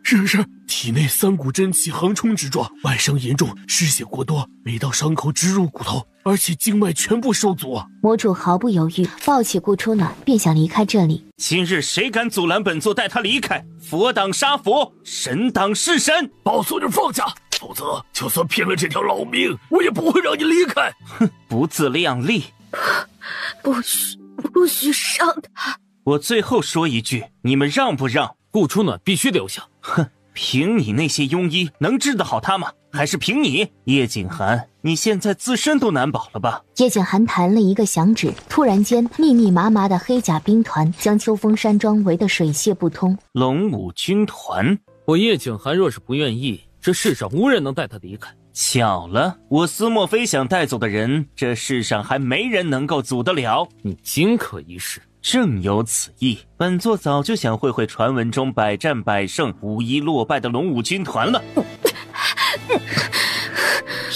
体内3股真气横冲直撞，外伤严重，失血过多，每道伤口直入骨头，而且经脉全部受阻。魔主毫不犹豫抱起顾初暖，便想离开这里。今日谁敢阻拦本座带他离开，佛挡杀佛，神挡是神。把我孙女放下，否则就算拼了这条老命，我也不会让你离开。哼，不自量力！不许伤他！我最后说一句，你们让不让？顾初暖必须留下。哼，凭你那些庸医能治得好他吗？还是凭你？叶景寒，你现在自身都难保了吧？叶景寒弹了一个响指，突然间密密麻麻的黑甲兵团将秋风山庄围得水泄不通。龙武军团，我叶景寒若是不愿意，这世上无人能带他离开。巧了，我司莫非想带走的人，这世上还没人能够阻得了。你仅可一试，正有此意，本座早就想会传闻中百战百胜、无一落败的龙武军团了。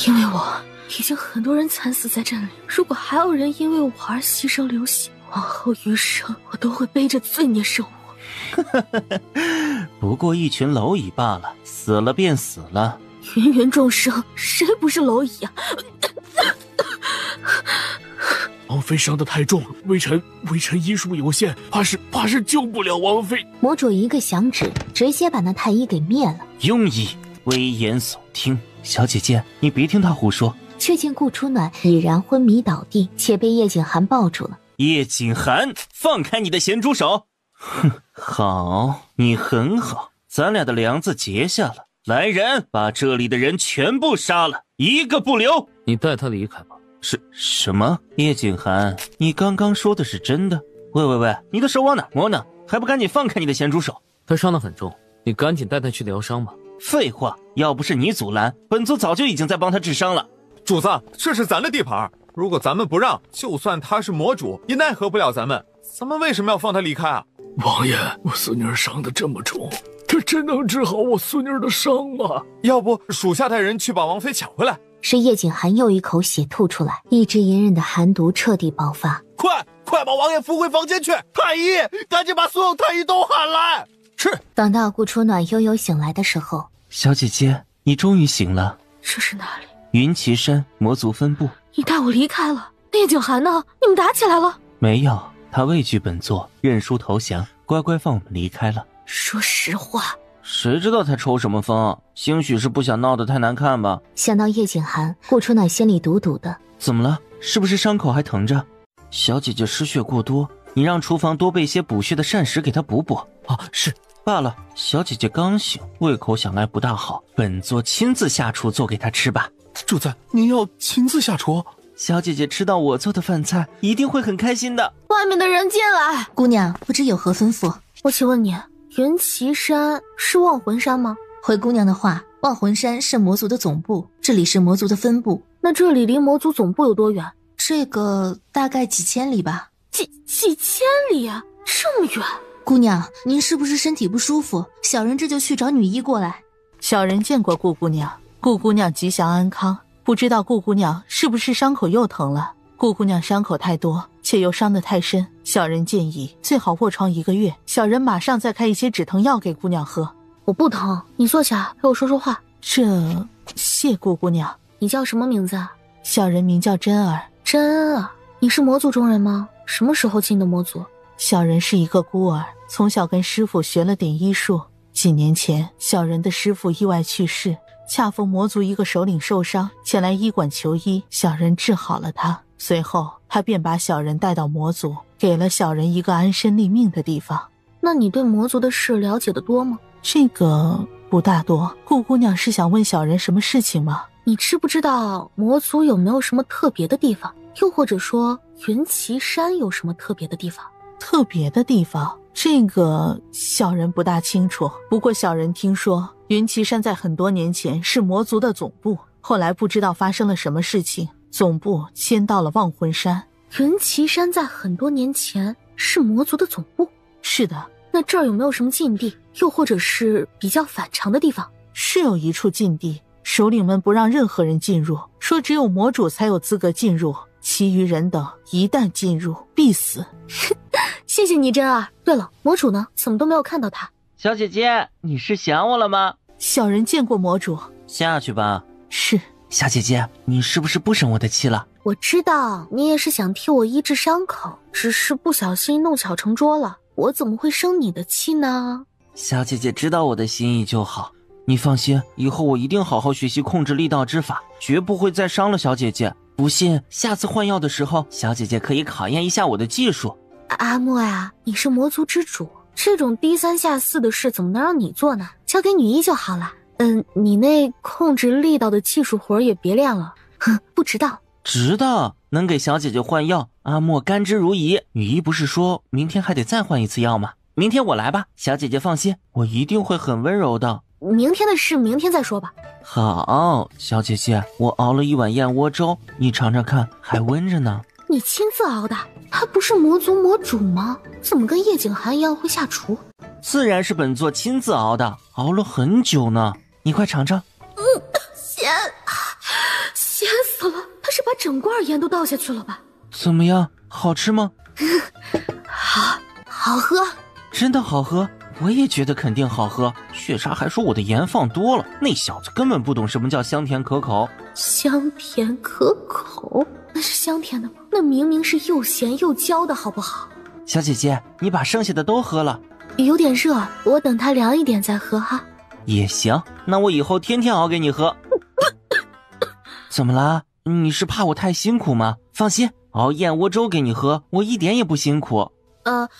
因为我已经很多人惨死在这里，如果还有人因为我而牺牲流血，往后余生我都会背着罪孽生活。不过一群蝼蚁罢了，死了便死了。芸芸众生，谁不是蝼蚁啊？王妃伤得太重，微臣医术有限，怕是救不了王妃。魔主一个响指，直接把那太医给灭了。庸医，危言耸听。小姐姐，你别听他胡说。却见顾初暖已然昏迷倒地，且被叶景寒抱住了。叶景寒，放开你的咸猪手！哼，好，你很好，咱俩的梁子结下了。来人，把这里的人全部杀了，一个不留。你带他离开吧。什么？叶景寒，你刚刚说的是真的？喂，你的手往哪摸呢？还不赶紧放开你的咸猪手！他伤得很重，你赶紧带他去疗伤吧。废话，要不是你阻拦，本座早就已经在帮他治伤了。主子，这是咱的地盘，如果咱们不让，就算他是魔主，也奈何不了咱们。咱们为什么要放他离开啊？王爷，我孙女伤得这么重，这真能治好我孙女的伤吗？要不属下带人去把王妃抢回来。是叶景寒又一口血吐出来，一直隐忍的寒毒彻底爆发。快把王爷扶回房间去！太医，赶紧把所有太医都喊来！是。等到顾初暖悠悠醒来的时候，小姐姐，你终于醒了。这是哪里？云岐山魔族分部。你带我离开了，叶景寒呢？你们打起来了？没有，他畏惧本座，认输投降，乖乖放我们离开了。说实话。谁知道他抽什么风？兴许是不想闹得太难看吧。想到叶景寒，顾初暖心里堵堵的。怎么了？是不是伤口还疼着？小姐姐失血过多，你让厨房多备些补血的膳食给她补补。是。罢了，小姐姐刚醒，胃口想来不大好，本座亲自下厨做给她吃吧。主子，您要亲自下厨？小姐姐吃到我做的饭菜，一定会很开心的。外面的人进来。姑娘，不知有何吩咐？我请问你，云岐山是忘魂山吗？回姑娘的话，忘魂山是魔族的总部，这里是魔族的分部。那这里离魔族总部有多远？这个大概几千里吧。几千里啊，这么远？姑娘，您是不是身体不舒服？小人这就去找女医过来。小人见过顾姑娘，顾姑娘吉祥安康。不知道顾姑娘是不是伤口又疼了？顾姑娘伤口太多，且又伤得太深，小人建议最好卧床1个月。小人马上再开一些止疼药给姑娘喝。我不疼，你坐下陪我说说话。谢顾姑娘。你叫什么名字啊？小人名叫真儿。真儿，你是魔族中人吗？什么时候进的魔族？小人是一个孤儿，从小跟师傅学了点医术。几年前，小人的师傅意外去世，恰逢魔族一个首领受伤，前来医馆求医，小人治好了他。随后，他便把小人带到魔族，给了小人一个安身立命的地方。那你对魔族的事了解得多吗？这个不大多。顾姑娘是想问小人什么事情吗？你知不知道魔族有没有什么特别的地方？又或者说云岐山有什么特别的地方？特别的地方，这个小人不大清楚。不过小人听说云岐山在很多年前是魔族的总部，后来不知道发生了什么事情，总部迁到了忘魂山。云岐山在很多年前是魔族的总部？是的。那这儿有没有什么禁地，又或者是比较反常的地方？是有一处禁地，首领们不让任何人进入，说只有魔主才有资格进入，其余人等一旦进入必死。谢谢你真儿。对了，魔主呢？怎么都没有看到他？小姐姐，你是想我了吗？小人见过魔主。下去吧。是。小姐姐，你是不是不生我的气了？我知道你也是想替我医治伤口，只是不小心弄巧成拙了。我怎么会生你的气呢？小姐姐知道我的心意就好，你放心，以后我一定好好学习控制力道之法，绝不会再伤了小姐姐。不信，下次换药的时候，小姐姐可以考验一下我的技术。阿莫呀，你是魔族之主，这种低三下四的事怎么能让你做呢？交给女医就好了。你那控制力道的技术活也别练了。哼，不知道。知道，能给小姐姐换药，阿莫甘之如饴。女医不是说明天还得再换一次药吗？明天我来吧，小姐姐放心，我一定会很温柔的。明天的事明天再说吧。好，小姐姐，我熬了1碗燕窝粥，你尝尝看，还温着呢。你亲自熬的？他不是魔族魔主吗？怎么跟叶景寒一样会下厨？自然是本座亲自熬的，熬了很久呢。你快尝尝。咸死了！他是把整罐盐都倒下去了吧？怎么样，好吃吗？好喝。真的好喝？我也觉得肯定好喝。雪莎还说我的盐放多了，那小子根本不懂什么叫香甜可口。香甜可口？那是香甜的吗？那明明是又咸又焦的好不好？小姐姐，你把剩下的都喝了。有点热，我等它凉一点再喝哈。也行，那我以后天天熬给你喝。怎么啦？你是怕我太辛苦吗？放心，熬燕窝粥给你喝，我一点也不辛苦。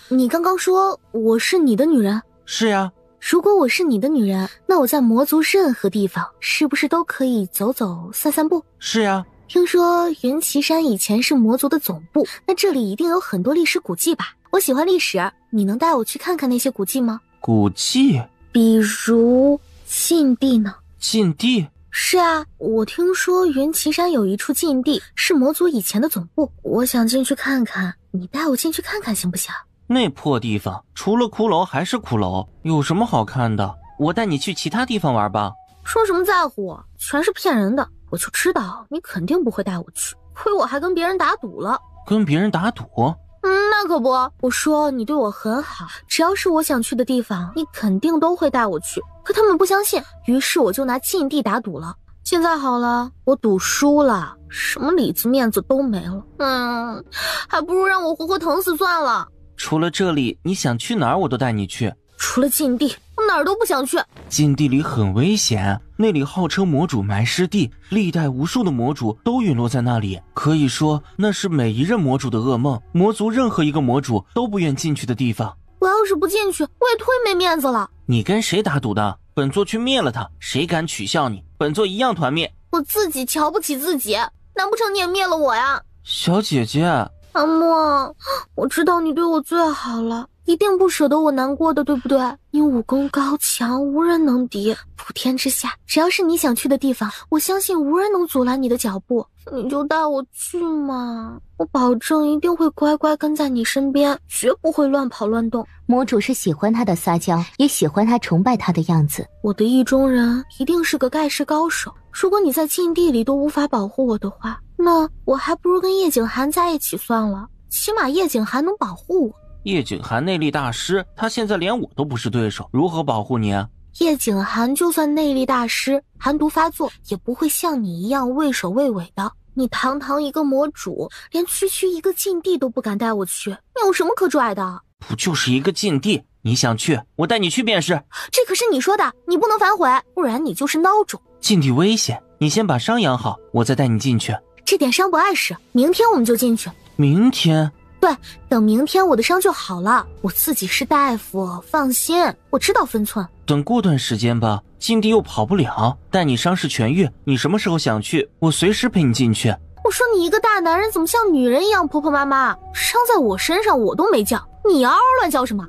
你刚刚说我是你的女人？是呀。如果我是你的女人，那我在魔族任何地方是不是都可以走走散散步？是呀。听说云岐山以前是魔族的总部，那这里一定有很多历史古迹吧？我喜欢历史，你能带我去看看那些古迹吗？古迹？比如禁地呢？禁地？是啊，我听说云岐山有一处禁地是魔族以前的总部，我想进去看看，你带我进去看看行不行？那破地方除了骷髅还是骷髅，有什么好看的？我带你去其他地方玩吧。说什么在乎我，全是骗人的，我就知道你肯定不会带我去，亏我还跟别人打赌了。跟别人打赌？那可不，我说你对我很好，只要是我想去的地方，你肯定都会带我去。可他们不相信，于是我就拿禁地打赌了。现在好了，我赌输了，什么里子面子都没了。还不如让我活活疼死算了。除了这里，你想去哪儿我都带你去。除了禁地，我哪儿都不想去。禁地里很危险，那里号称魔主埋尸地，历代无数的魔主都陨落在那里，可以说那是每一任魔主的噩梦，魔族任何一个魔主都不愿进去的地方。我要是不进去，我也忒没面子了。你跟谁打赌的？本座去灭了他，谁敢取笑你，本座一样团灭。我自己瞧不起自己，难不成你也灭了我呀？小姐姐，阿莫，我知道你对我最好了，一定不舍得我难过的，对不对？你武功高强，无人能敌，普天之下，只要是你想去的地方，我相信无人能阻拦你的脚步。你就带我去嘛，我保证一定会乖乖跟在你身边，绝不会乱跑乱动。魔主是喜欢他的撒娇，也喜欢他崇拜他的样子。我的意中人一定是个盖世高手，如果你在禁地里都无法保护我的话，那我还不如跟叶景寒在一起算了，起码叶景寒能保护我。叶景寒内力大师，他现在连我都不是对手，如何保护你啊？叶景寒就算内力大师，寒毒发作也不会像你一样畏首畏尾的。你堂堂一个魔主，连区区一个禁地都不敢带我去，你有什么可拽的？不就是一个禁地，你想去，我带你去便是。这可是你说的，你不能反悔，不然你就是孬种。禁地危险，你先把伤养好，我再带你进去。这点伤不碍事，明天我们就进去。明天？对，等明天我的伤就好了，我自己是大夫，放心，我知道分寸。等过段时间吧，禁地又跑不了，待你伤势痊愈，你什么时候想去，我随时陪你进去。我说你一个大男人怎么像女人一样婆婆妈妈？伤在我身上我都没叫，你嗷嗷乱叫什么？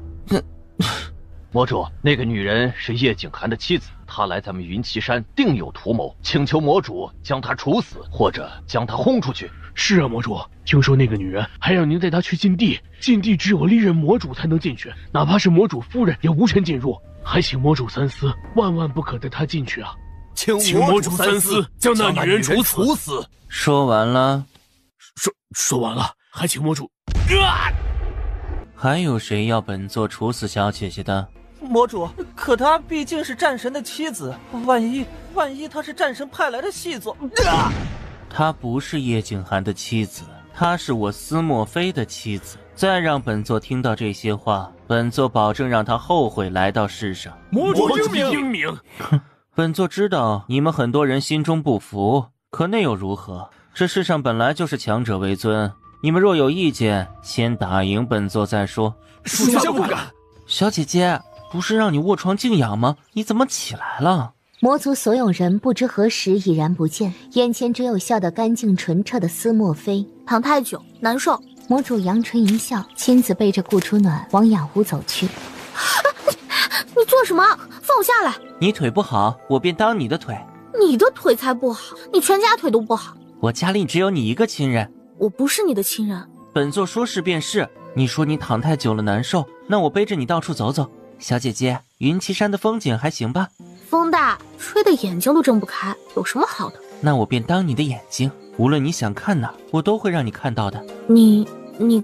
魔主，那个女人是叶景寒的妻子，她来咱们云岐山定有图谋，请求魔主将她处死，或者将她轰出去。是啊，魔主，听说那个女人还让您带她去禁地，禁地只有历任魔主才能进去，哪怕是魔主夫人也无权进入，还请魔主三思，万万不可带她进去啊！请魔主三思，将那女人处死。说完了？说完了，还请魔主。还有谁要本座处死小姐姐的？魔主，可她毕竟是战神的妻子，万一她是战神派来的细作。她不是叶景寒的妻子，她是我司墨菲的妻子。再让本座听到这些话，本座保证让她后悔来到世上。魔主英明。哼，本座知道你们很多人心中不服，可那又如何？这世上本来就是强者为尊，你们若有意见，先打赢本座再说。属下不敢。小姐姐，不是让你卧床静养吗？你怎么起来了？魔族所有人不知何时已然不见，眼前只有笑得干净纯澈的司墨菲。躺太久难受。魔主扬唇一笑，亲自背着顾初暖往雅屋走去。你做什么？放我下来！你腿不好，我便当你的腿。你的腿才不好，你全家腿都不好。我家里只有你一个亲人。我不是你的亲人。本座说是便是。你说你躺太久了难受，那我背着你到处走走。小姐姐，云岐山的风景还行吧？风大，吹得眼睛都睁不开，有什么好的？那我便当你的眼睛，无论你想看哪，我都会让你看到的。你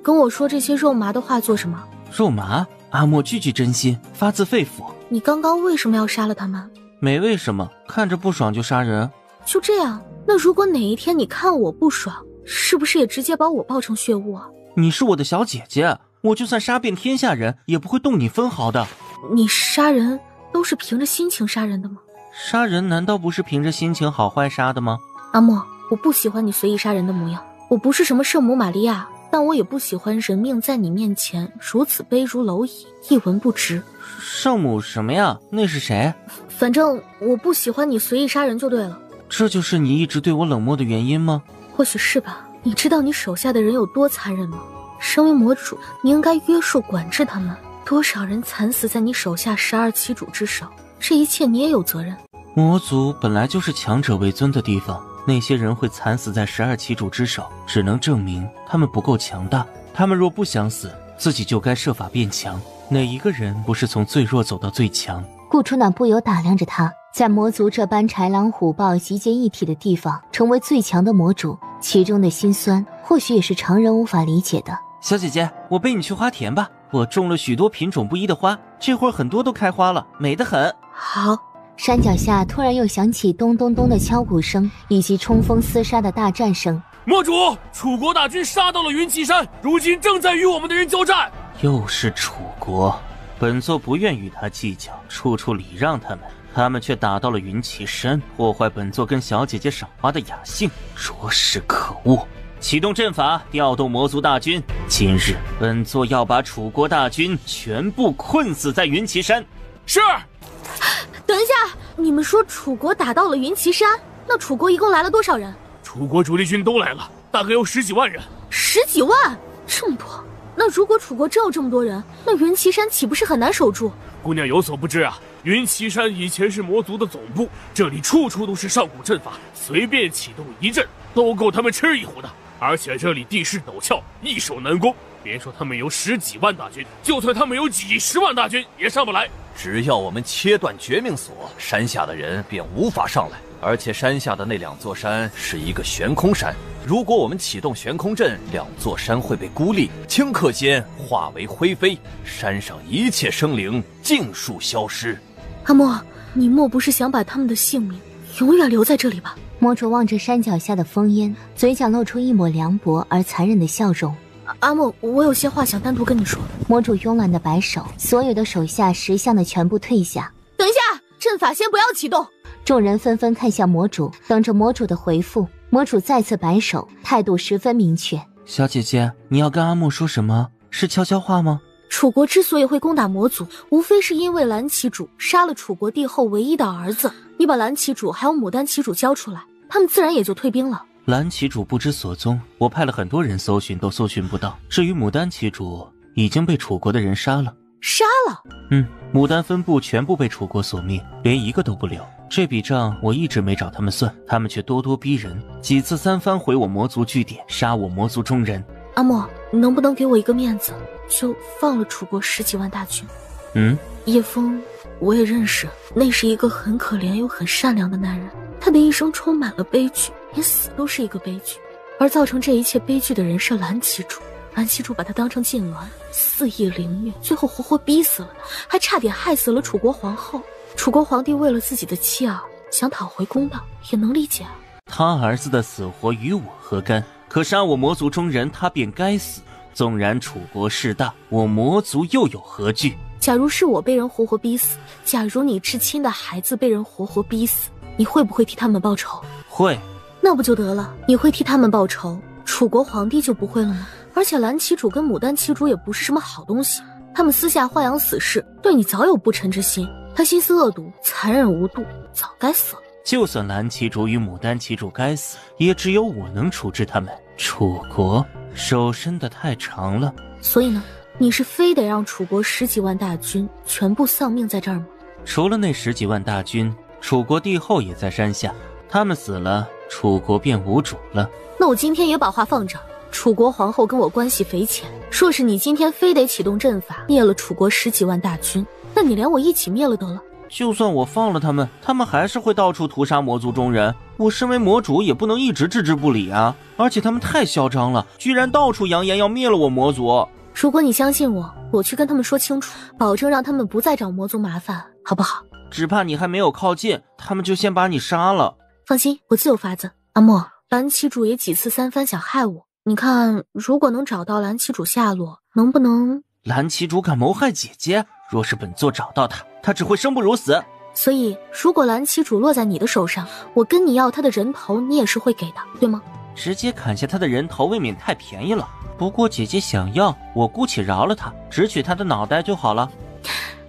跟我说这些肉麻的话做什么？肉麻？阿莫句句真心，发自肺腑。你刚刚为什么要杀了他们？没为什么，看着不爽就杀人。就这样？那如果哪一天你看我不爽，是不是也直接把我爆成血雾啊？你是我的小姐姐，我就算杀遍天下人，也不会动你分毫的。你杀人都是凭着心情杀人的吗？杀人难道不是凭着心情好坏杀的吗？阿莫，我不喜欢你随意杀人的模样。我不是什么圣母玛利亚，但我也不喜欢人命在你面前如此卑如蝼蚁，一文不值。圣母什么呀？那是谁？反正我不喜欢你随意杀人就对了。这就是你一直对我冷漠的原因吗？或许是吧。你知道你手下的人有多残忍吗？身为魔主，你应该约束管制他们。多少人惨死在你手下12旗主之手，这一切你也有责任。魔族本来就是强者为尊的地方，那些人会惨死在12旗主之手，只能证明他们不够强大。他们若不想死，自己就该设法变强。哪一个人不是从最弱走到最强？顾初暖不由打量着他，在魔族这般豺狼虎豹集结一体的地方，成为最强的魔主，其中的辛酸，或许也是常人无法理解的。小姐姐，我背你去花田吧，我种了许多品种不一的花，这会儿很多都开花了，美得很。好。山脚下突然又响起咚咚咚的敲鼓声，以及冲锋厮杀的大战声。魔主，楚国大军杀到了云岐山，如今正在与我们的人交战。又是楚国，本座不愿与他计较，处处礼让他们，他们却打到了云岐山，破坏本座跟小姐姐赏花的雅兴，着实可恶。启动阵法，调动魔族大军。今日本座要把楚国大军全部困死在云岐山。是。等一下，你们说楚国打到了云岐山，那楚国一共来了多少人？楚国主力军都来了，大概有10几万人。10几万？这么多？那如果楚国真有这么多人，那云岐山岂不是很难守住？姑娘有所不知啊，云岐山以前是魔族的总部，这里处处都是上古阵法，随便启动一阵都够他们吃一壶的。而且这里地势陡峭，易守难攻，别说他们有10几万大军，就算他们有几10万大军也上不来。只要我们切断绝命锁，山下的人便无法上来。而且山下的那2座山是一个悬空山，如果我们启动悬空阵，2座山会被孤立，顷刻间化为灰飞，山上一切生灵尽数消失。阿莫，你莫不是想把他们的性命永远留在这里吧？魔主望着山脚下的烽烟，嘴角露出一抹凉薄而残忍的笑容。阿莫，我有些话想单独跟你说。魔主慵懒的摆手，所有的手下识相的全部退下。等一下，阵法先不要启动。众人纷纷看向魔主，等着魔主的回复。魔主再次摆手，态度十分明确。小姐姐，你要跟阿莫说什么？是悄悄话吗？楚国之所以会攻打魔族，无非是因为蓝旗主杀了楚国帝后唯一的儿子。你把蓝旗主还有牡丹旗主交出来，他们自然也就退兵了。蓝旗主不知所踪，我派了很多人搜寻，都搜寻不到。至于牡丹旗主，已经被楚国的人杀了。杀了？牡丹分部全部被楚国所灭，连一个都不留。这笔账我一直没找他们算，他们却咄咄逼人，几次3番毁我魔族据点，杀我魔族中人。阿莫，你能不能给我一个面子，就放了楚国10几万大军？叶枫我也认识，那是一个很可怜又很善良的男人，他的一生充满了悲剧，连死都是一个悲剧。而造成这一切悲剧的人是蓝旗主，蓝旗主把他当成禁脔，肆意凌虐，最后活活逼死了他，还差点害死了楚国皇后。楚国皇帝为了自己的妻儿想讨回公道，也能理解啊。他儿子的死活与我何干？可杀我魔族中人，他便该死。纵然楚国势大，我魔族又有何惧？假如是我被人活活逼死，假如你至亲的孩子被人活活逼死，你会不会替他们报仇？会。那不就得了？你会替他们报仇，楚国皇帝就不会了吗？而且蓝旗主跟牡丹旗主也不是什么好东西，他们私下豢养死士，对你早有不臣之心。他心思恶毒，残忍无度，早该死了。就算蓝旗主与牡丹旗主该死，也只有我能处置他们。楚国手伸得太长了。所以呢，你是非得让楚国10几万大军全部丧命在这儿吗？除了那10几万大军，楚国帝后也在山下，他们死了，楚国便无主了。那我今天也把话放这儿，楚国皇后跟我关系匪浅，若是你今天非得启动阵法灭了楚国10几万大军，那你连我一起灭了得了。就算我放了他们，他们还是会到处屠杀魔族中人。我身为魔主，也不能一直置之不理啊！而且他们太嚣张了，居然到处扬言要灭了我魔族。如果你相信我，我去跟他们说清楚，保证让他们不再找魔族麻烦，好不好？只怕你还没有靠近，他们就先把你杀了。放心，我自有法子。阿莫，蓝旗主也几次三番想害我，你看，如果能找到蓝旗主下落，能不能……蓝旗主敢谋害姐姐，若是本座找到他，他只会生不如死。所以，如果蓝旗主落在你的手上，我跟你要他的人头，你也是会给的，对吗？直接砍下他的人头未免太便宜了。不过姐姐想要，我姑且饶了他，只取他的脑袋就好了。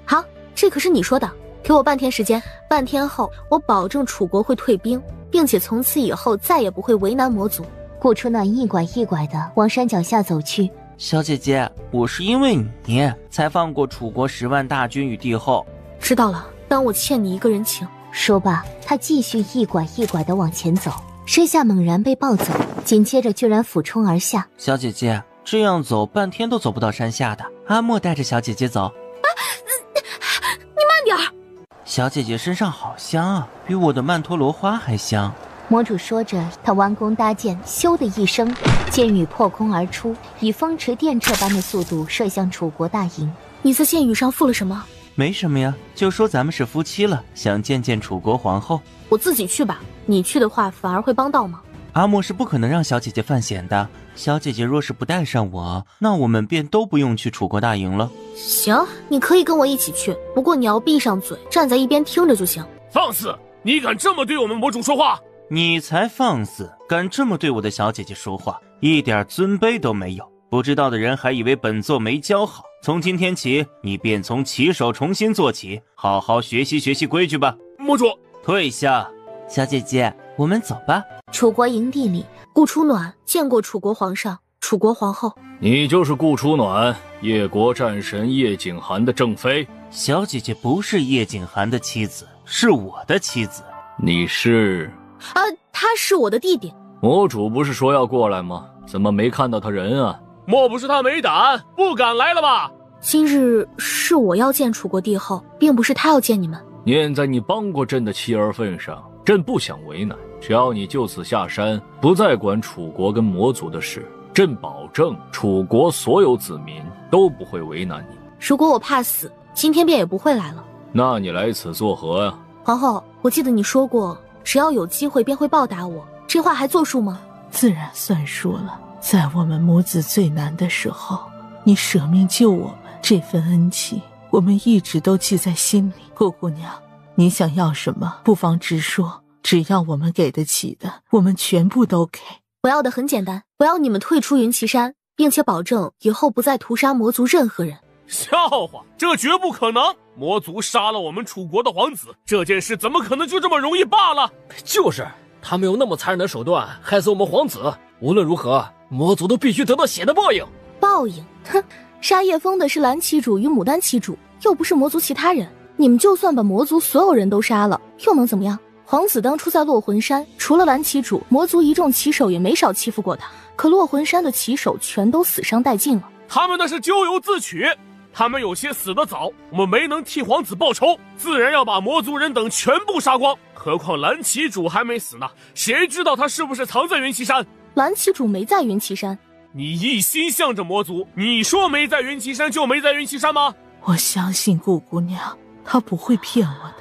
好，这可是你说的。给我半天时间，半天后我保证楚国会退兵，并且从此以后再也不会为难魔族。顾初暖一拐一拐地往山脚下走去。小姐姐，我是因为你才放过楚国10万大军与帝后。知道了，当我欠你一个人情。说罢，他继续一拐一拐地往前走，身下猛然被抱走，紧接着居然俯冲而下。小姐姐，这样走半天都走不到山下的。阿莫带着小姐姐走。你慢点儿。小姐姐身上好香啊，比我的曼陀罗花还香。魔主说着，他弯弓搭箭，咻的一声，箭雨破空而出，以风驰电掣般的速度射向楚国大营。你在箭雨上附了什么？没什么呀，就说咱们是夫妻了，想见见楚国皇后。我自己去吧，你去的话反而会帮到忙。阿莫是不可能让小姐姐犯险的，小姐姐若是不带上我，那我们便都不用去楚国大营了。行，你可以跟我一起去，不过你要闭上嘴，站在一边听着就行。放肆！你敢这么对我们魔主说话？你才放肆，敢这么对我的小姐姐说话，一点尊卑都没有。不知道的人还以为本座没教好，从今天起，你便从旗手重新做起，好好学习学习规矩吧。魔主，退下。小姐姐，我们走吧。楚国营地里，顾初暖见过楚国皇上、楚国皇后。你就是顾初暖，叶国战神叶景寒的正妃。小姐姐不是叶景寒的妻子，是我的妻子。你是？他是我的弟弟。魔主不是说要过来吗？怎么没看到他人啊？莫不是他没胆，不敢来了吧？今日是我要见楚国帝后，并不是他要见你们。念在你帮过朕的妻儿份上，朕不想为难。只要你就此下山，不再管楚国跟魔族的事，朕保证楚国所有子民都不会为难你。如果我怕死，今天便也不会来了。那你来此作何呀？皇后，我记得你说过，只要有机会便会报答我，这话还作数吗？自然算数了。在我们母子最难的时候，你舍命救我们，这份恩情我们一直都记在心里。顾姑娘，你想要什么不妨直说，只要我们给得起的，我们全部都给。我要的很简单，我要你们退出云岐山，并且保证以后不再屠杀魔族任何人。笑话，这绝不可能！魔族杀了我们楚国的皇子，这件事怎么可能就这么容易罢了？就是他们用那么残忍的手段害死我们皇子，无论如何，魔族都必须得到血的报应。报应？哼！杀叶枫的是蓝旗主与牡丹旗主，又不是魔族其他人。你们就算把魔族所有人都杀了，又能怎么样？皇子当初在落魂山，除了蓝旗主，魔族一众旗手也没少欺负过他。可落魂山的旗手全都死伤殆尽了。他们那是咎由自取，他们有些死得早，我们没能替皇子报仇，自然要把魔族人等全部杀光。何况蓝旗主还没死呢，谁知道他是不是藏在云岐山？蓝旗主没在云岐山。你一心向着魔族，你说没在云岐山就没在云岐山吗？我相信顾姑娘，她不会骗我的。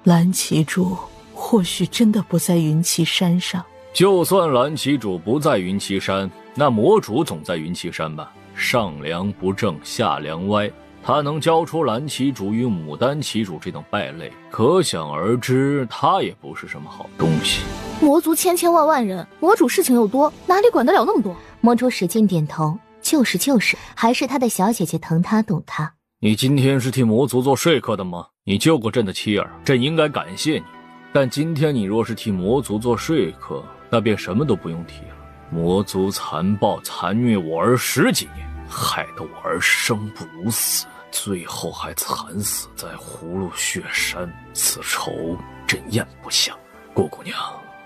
蓝旗主或许真的不在云岐山上。就算蓝旗主不在云岐山，那魔主总在云岐山吧？上梁不正下梁歪，他能教出蓝旗主与牡丹旗主这等败类，可想而知他也不是什么好东西。魔族千千万万人，魔主事情又多，哪里管得了那么多？魔主使劲点头，就是，还是他的小姐姐疼他懂他。你今天是替魔族做说客的吗？你救过朕的妻儿，朕应该感谢你。但今天你若是替魔族做说客，那便什么都不用提了。魔族残暴残虐我儿10几年，害得我儿生不如死，最后还惨死在葫芦血山，此仇朕咽不下。顾姑娘，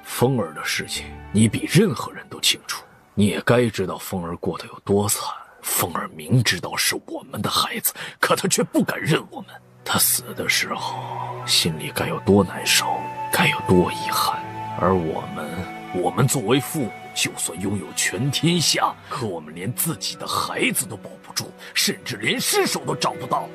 风儿的事情你比任何人都清楚，你也该知道风儿过得有多惨。风儿明知道是我们的孩子，可他却不敢认我们。他死的时候，心里该有多难受，该有多遗憾。而我们作为父母，就算拥有全天下，可我们连自己的孩子都保不住，甚至连尸首都找不到。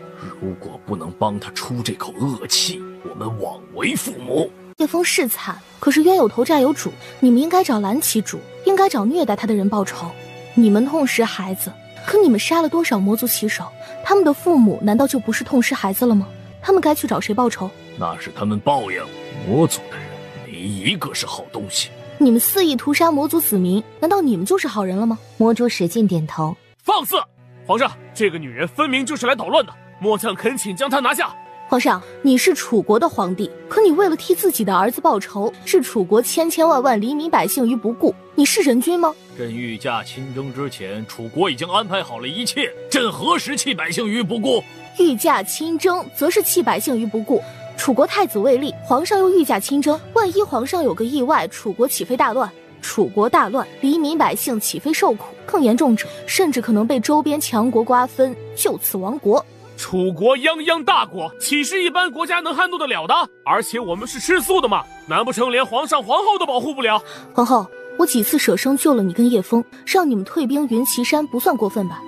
如果不能帮他出这口恶气，我们枉为父母。叶枫是惨，可是冤有头债有主，你们应该找蓝旗主，应该找虐待他的人报仇。你们痛失孩子，可你们杀了多少魔族旗手？他们的父母难道就不是痛失孩子了吗？他们该去找谁报仇？那是他们报应。魔族的人没一个是好东西。你们肆意屠杀魔族子民，难道你们就是好人了吗？魔主使劲点头。放肆！皇上，这个女人分明就是来捣乱的，末将恳请将她拿下。皇上，你是楚国的皇帝，可你为了替自己的儿子报仇，置楚国千万黎民百姓于不顾，你是人君吗？朕御驾亲征之前，楚国已经安排好了一切，朕何时弃百姓于不顾？御驾亲征则是弃百姓于不顾。楚国太子未立，皇上又御驾亲征，万一皇上有个意外，楚国起飞大乱，楚国大乱，黎民百姓起飞受苦，更严重者，甚至可能被周边强国瓜分，就此亡国。楚国泱泱大国，岂是一般国家能撼动得了的？而且我们是吃素的嘛，难不成连皇上皇后都保护不了？皇后，我几次舍生救了你跟叶枫，让你们退兵云岐山不算过分吧？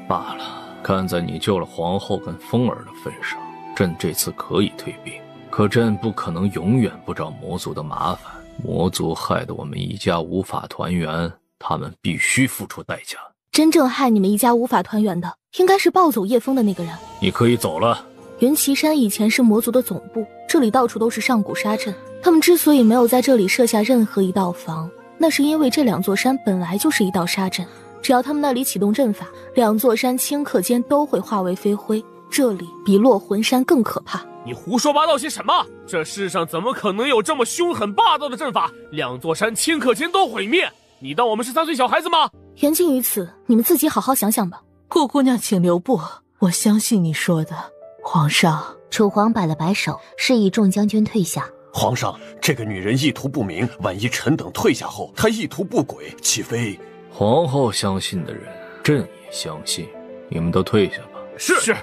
罢了，看在你救了皇后跟风儿的份上，朕这次可以退兵，可朕不可能永远不找魔族的麻烦。魔族害得我们一家无法团圆，他们必须付出代价。真正害你们一家无法团圆的，应该是抱走叶枫的那个人。你可以走了。云岐山以前是魔族的总部，这里到处都是上古沙阵。他们之所以没有在这里设下任何一道防，那是因为这两座山本来就是一道沙阵，只要他们那里启动阵法，两座山顷刻间都会化为飞灰。这里比落魂山更可怕。你胡说八道些什么？这世上怎么可能有这么凶狠霸道的阵法？两座山顷刻间都毁灭，你当我们是3岁小孩子吗？言尽于此，你们自己好好想想吧。顾姑娘请留步，我相信你说的。皇上，楚皇摆了摆手，示意众将军退下。皇上，这个女人意图不明，万一臣等退下后，她意图不轨，岂非……皇后相信的人，朕也相信。你们都退下吧。是。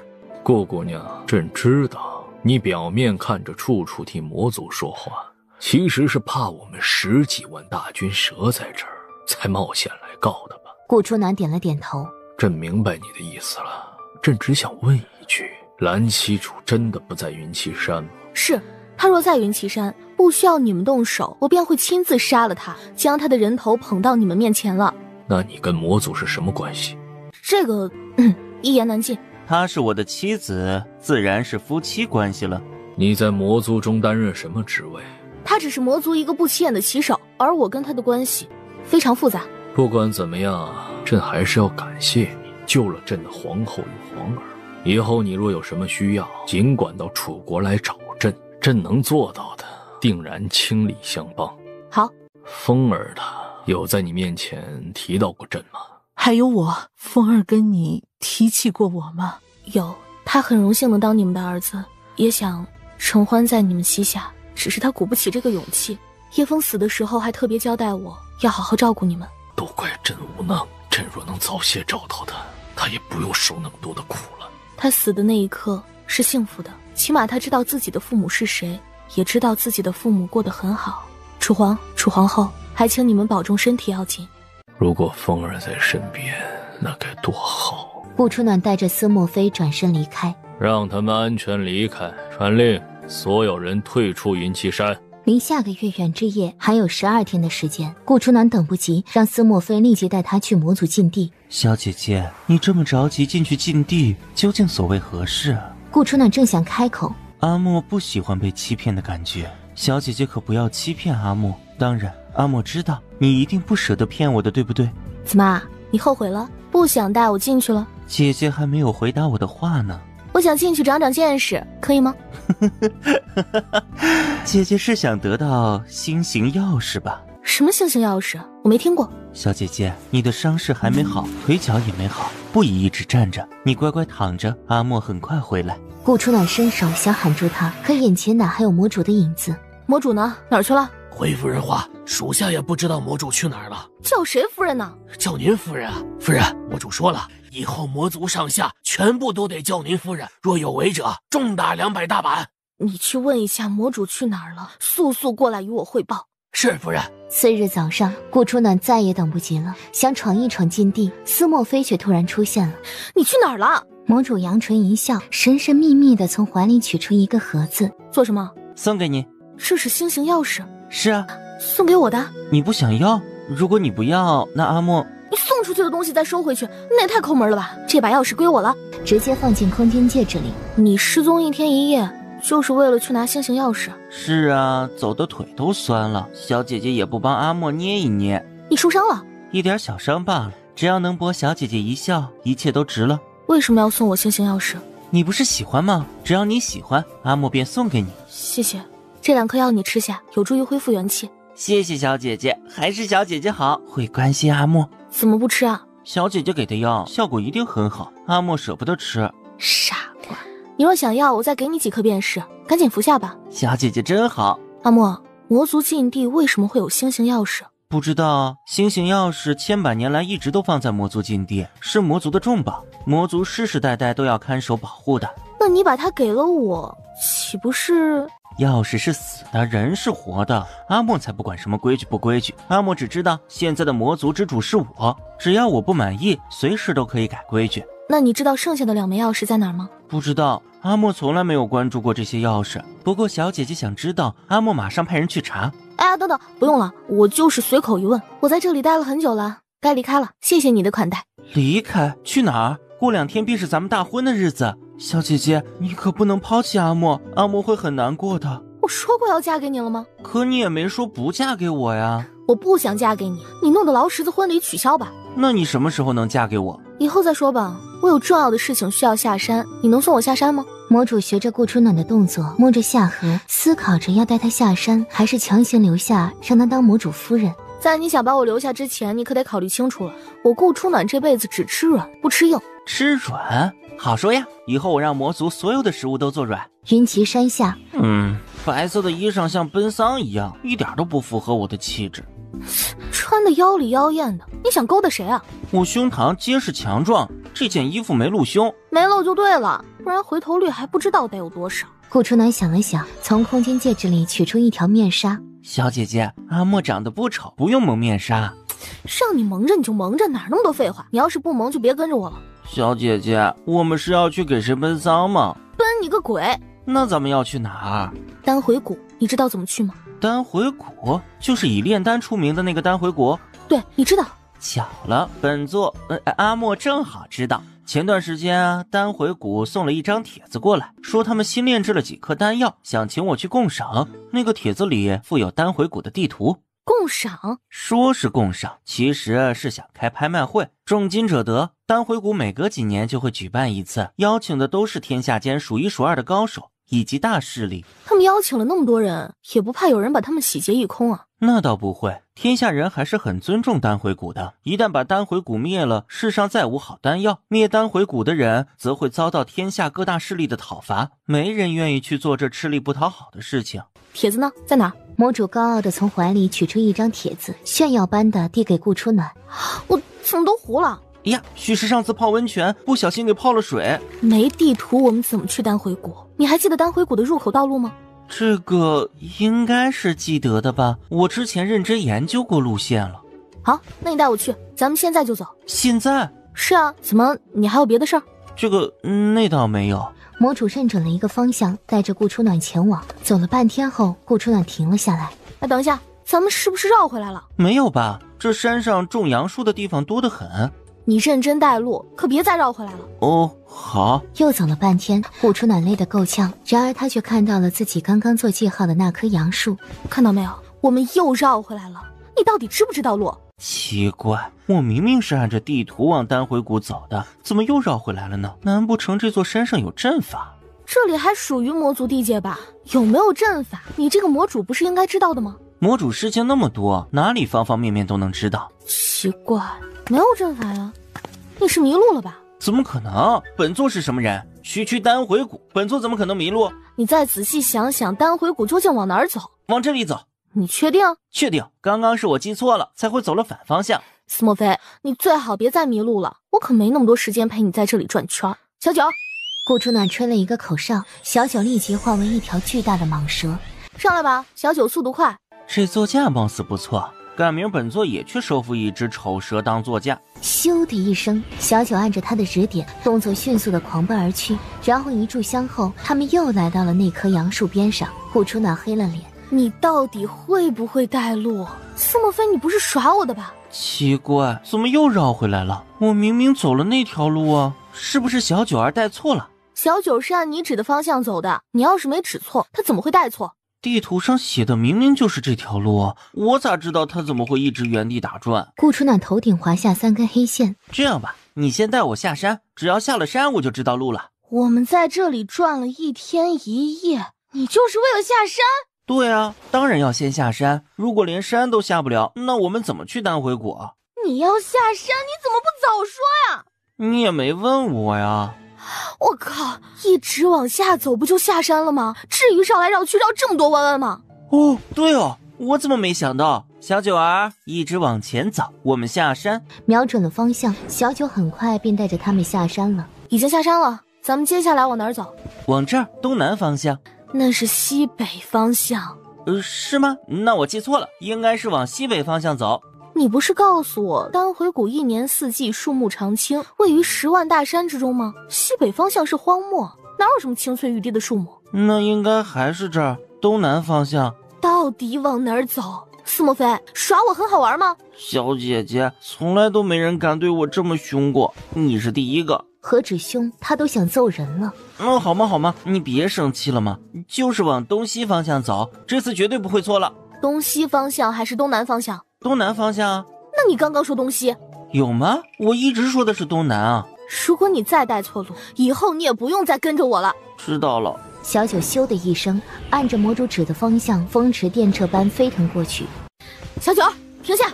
顾姑娘，朕知道你表面看着处处替魔族说话，其实是怕我们10几万大军折在这儿，才冒险来告的吧？顾初南点了点头。朕明白你的意思了。朕只想问一句，蓝旗主真的不在云岐山吗？是，他若在云岐山，不需要你们动手，我便会亲自杀了他，将他的人头捧到你们面前了。那你跟魔族是什么关系？这个，一言难尽。她是我的妻子，自然是夫妻关系了。你在魔族中担任什么职位？他只是魔族一个不起眼的旗手，而我跟他的关系非常复杂。不管怎么样，朕还是要感谢你救了朕的皇后与皇儿。以后你若有什么需要，尽管到楚国来找朕，朕能做到的，定然倾力相帮。好。风儿他有在你面前提到过朕吗？还有我，风儿跟你提起过我吗？有，他很荣幸能当你们的儿子，也想承欢在你们膝下，只是他鼓不起这个勇气。叶枫死的时候还特别交代我要好好照顾你们。都怪朕无能，朕若能早些找到他，他也不用受那么多的苦了。他死的那一刻是幸福的，起码他知道自己的父母是谁，也知道自己的父母过得很好。楚皇、楚皇后，还请你们保重身体要紧。如果风儿在身边，那该多好。顾初暖带着司墨妃转身离开，让他们安全离开。传令，所有人退出云岐山。离下个月圆之夜还有12天的时间，顾初暖等不及，让司墨妃立即带他去魔族禁地。小姐姐，你这么着急进去禁地，究竟所谓何事啊？顾初暖正想开口，阿莫不喜欢被欺骗的感觉，小姐姐可不要欺骗阿莫。当然，阿莫知道你一定不舍得骗我的，对不对？怎么，你后悔了？不想带我进去了？姐姐还没有回答我的话呢。我想进去长长见识，可以吗？姐姐是想得到星形钥匙吧？什么星形钥匙？我没听过。小姐姐，你的伤势还没好，腿脚也没好，不宜一直站着，你乖乖躺着，阿莫很快回来。顾初暖伸手想喊住他，可眼前哪还有魔主的影子？魔主呢？哪儿去了？回夫人话，属下也不知道魔主去哪儿了。叫谁夫人呢？叫您夫人啊！夫人，魔主说了，以后魔族上下全部都得叫您夫人，若有违者，重打200大板。你去问一下魔主去哪儿了，速速过来与我汇报。是夫人。次日早上，顾初暖再也等不及了，想闯一闯禁地。司莫非却突然出现了。你去哪儿了？魔主扬唇一笑，神神秘秘地从怀里取出一个盒子。做什么？送给你。这是星形钥匙。是啊。送给我的。你不想要？如果你不要，那阿莫……你送出去的东西再收回去，那也太抠门了吧！这把钥匙归我了，直接放进空间戒指里。你失踪1天1夜，就是为了去拿星形钥匙？是啊，走的腿都酸了，小姐姐也不帮阿莫捏一捏。你受伤了？一点小伤罢了，只要能博小姐姐一笑，一切都值了。为什么要送我星形钥匙？你不是喜欢吗？只要你喜欢，阿莫便送给你。谢谢，这2颗药你吃下，有助于恢复元气。谢谢小姐姐，还是小姐姐好，会关心阿莫。怎么不吃啊？小姐姐给的药效果一定很好，阿莫舍不得吃。傻瓜，你若想要，我再给你几颗便是，赶紧服下吧。小姐姐真好。阿莫，魔族禁地为什么会有星形钥匙？不知道，星形钥匙千百年来一直都放在魔族禁地，是魔族的重宝，魔族世世代代都要看守保护的。那你把它给了我，岂不是？钥匙是死的，人是活的。阿莫才不管什么规矩不规矩，阿莫只知道现在的魔族之主是我，只要我不满意，随时都可以改规矩。那你知道剩下的2枚钥匙在哪儿吗？不知道，阿莫从来没有关注过这些钥匙。不过小姐姐想知道，阿莫马上派人去查。哎，等等，不用了，我就是随口一问。我在这里待了很久了，该离开了，谢谢你的款待。离开？去哪儿？过2天便是咱们大婚的日子。小姐姐，你可不能抛弃阿莫，阿莫会很难过的。我说过要嫁给你了吗？可你也没说不嫁给我呀。我不想嫁给你，你弄的劳什子婚礼取消吧。那你什么时候能嫁给我？以后再说吧，我有重要的事情需要下山，你能送我下山吗？魔主学着顾初暖的动作，摸着下颌，思考着要带她下山，还是强行留下，让她当魔主夫人。在你想把我留下之前，你可得考虑清楚了。我顾初暖这辈子只吃软不吃硬。吃软？好说呀，以后我让魔族所有的食物都做软。云骑山下，白色的衣裳像奔丧一样，一点都不符合我的气质。穿的妖里妖艳的，你想勾搭谁啊？我胸膛结实强壮，这件衣服没露胸。没露就对了，不然回头率还不知道得有多少。顾初暖想了想，从空间戒指里取出一条面纱。小姐姐，阿莫长得不丑，不用蒙面纱。让你蒙着你就蒙着，哪那么多废话？你要是不蒙就别跟着我了。小姐姐，我们是要去给谁奔丧吗？奔你个鬼！那咱们要去哪儿？丹回谷，你知道怎么去吗？丹回谷就是以炼丹出名的那个丹回谷。对，你知道。巧了，本座阿莫正好知道。前段时间啊，丹回谷送了一张帖子过来，说他们新炼制了几颗丹药，想请我去共赏。那个帖子里附有丹回谷的地图。共赏？说是共赏，其实是想开拍卖会，中金者得。丹回谷每隔几年就会举办一次，邀请的都是天下间数一数二的高手以及大势力。他们邀请了那么多人，也不怕有人把他们洗劫一空啊？那倒不会，天下人还是很尊重丹回谷的。一旦把丹回谷灭了，世上再无好丹药，灭丹回谷的人则会遭到天下各大势力的讨伐，没人愿意去做这吃力不讨好的事情。帖子呢？在哪儿？魔主高傲地从怀里取出一张帖子，炫耀般的递给顾初暖。我怎么都糊了？呀，许是上次泡温泉不小心给泡了水。没地图我们怎么去丹回谷？你还记得丹回谷的入口道路吗？这个应该是记得的吧，我之前认真研究过路线了。好，那你带我去，咱们现在就走。现在？是啊，怎么你还有别的事儿？这个那倒没有。魔主认准了一个方向，带着顾初暖前往。走了半天后，顾初暖停了下来。哎，等一下，咱们是不是绕回来了？没有吧，这山上种杨树的地方多得很。你认真带路，可别再绕回来了。哦，好。又走了半天，顾初暖累得够呛，然而他却看到了自己刚刚做记号的那棵杨树。看到没有，我们又绕回来了。你到底知不知道路？奇怪，我明明是按着地图往丹回谷走的，怎么又绕回来了呢？难不成这座山上有阵法？这里还属于魔族地界吧？有没有阵法，你这个魔主不是应该知道的吗？魔主事情那么多，哪里方方面面都能知道？奇怪，没有阵法呀？你是迷路了吧？怎么可能？本座是什么人？区丹回谷，本座怎么可能迷路？你再仔细想想，丹回谷究竟往哪儿走？往这里走。你确定？确定，刚刚是我记错了，才会走了反方向。斯莫菲，你最好别再迷路了，我可没那么多时间陪你在这里转圈。小九，顾初暖吹了一个口哨，小九立即化为一条巨大的蟒蛇。上来吧，小九速度快。这座驾貌似不错，赶明本座也去收服一只丑蛇当座驾。咻的一声，小九按着他的指点，动作迅速的狂奔而去。然后一炷香后，他们又来到了那棵杨树边上。顾初暖黑了脸，你到底会不会带路？斯莫菲，你不是耍我的吧？奇怪，怎么又绕回来了？我明明走了那条路啊，是不是小九儿带错了？小九是按你指的方向走的，你要是没指错，他怎么会带错？地图上写的明明就是这条路啊，我咋知道他怎么会一直原地打转？顾初暖头顶划下3根黑线。这样吧，你先带我下山，只要下了山我就知道路了。我们在这里转了1天1夜，你就是为了下山？对啊，当然要先下山，如果连山都下不了，那我们怎么去丹回谷啊？你要下山，你怎么不早说呀？你也没问我呀。我靠，一直往下走不就下山了吗？至于绕来绕去绕这么多弯弯吗？哦，对哦，我怎么没想到？小九儿，一直往前走，我们下山。瞄准了方向，小九很快便带着他们下山了。已经下山了，咱们接下来往哪儿走？往这儿，东南方向。那是西北方向。是吗？那我记错了，应该是往西北方向走。你不是告诉我丹回谷1年4季树木常青，位于10万大山之中吗？西北方向是荒漠，哪有什么青翠欲滴的树木？那应该还是这儿，东南方向。到底往哪儿走？斯莫菲，耍我很好玩吗？小姐姐，从来都没人敢对我这么凶过，你是第一个。何止凶，他都想揍人了。好吗好吗，你别生气了嘛，就是往东西方向走，这次绝对不会错了。东西方向还是东南方向？东南方向啊。那你刚刚说东西有吗？我一直说的是东南啊。如果你再带错路，以后你也不用再跟着我了。知道了。小九咻的一声，按着魔主指的方向，风驰电掣般飞腾过去。小九，停下！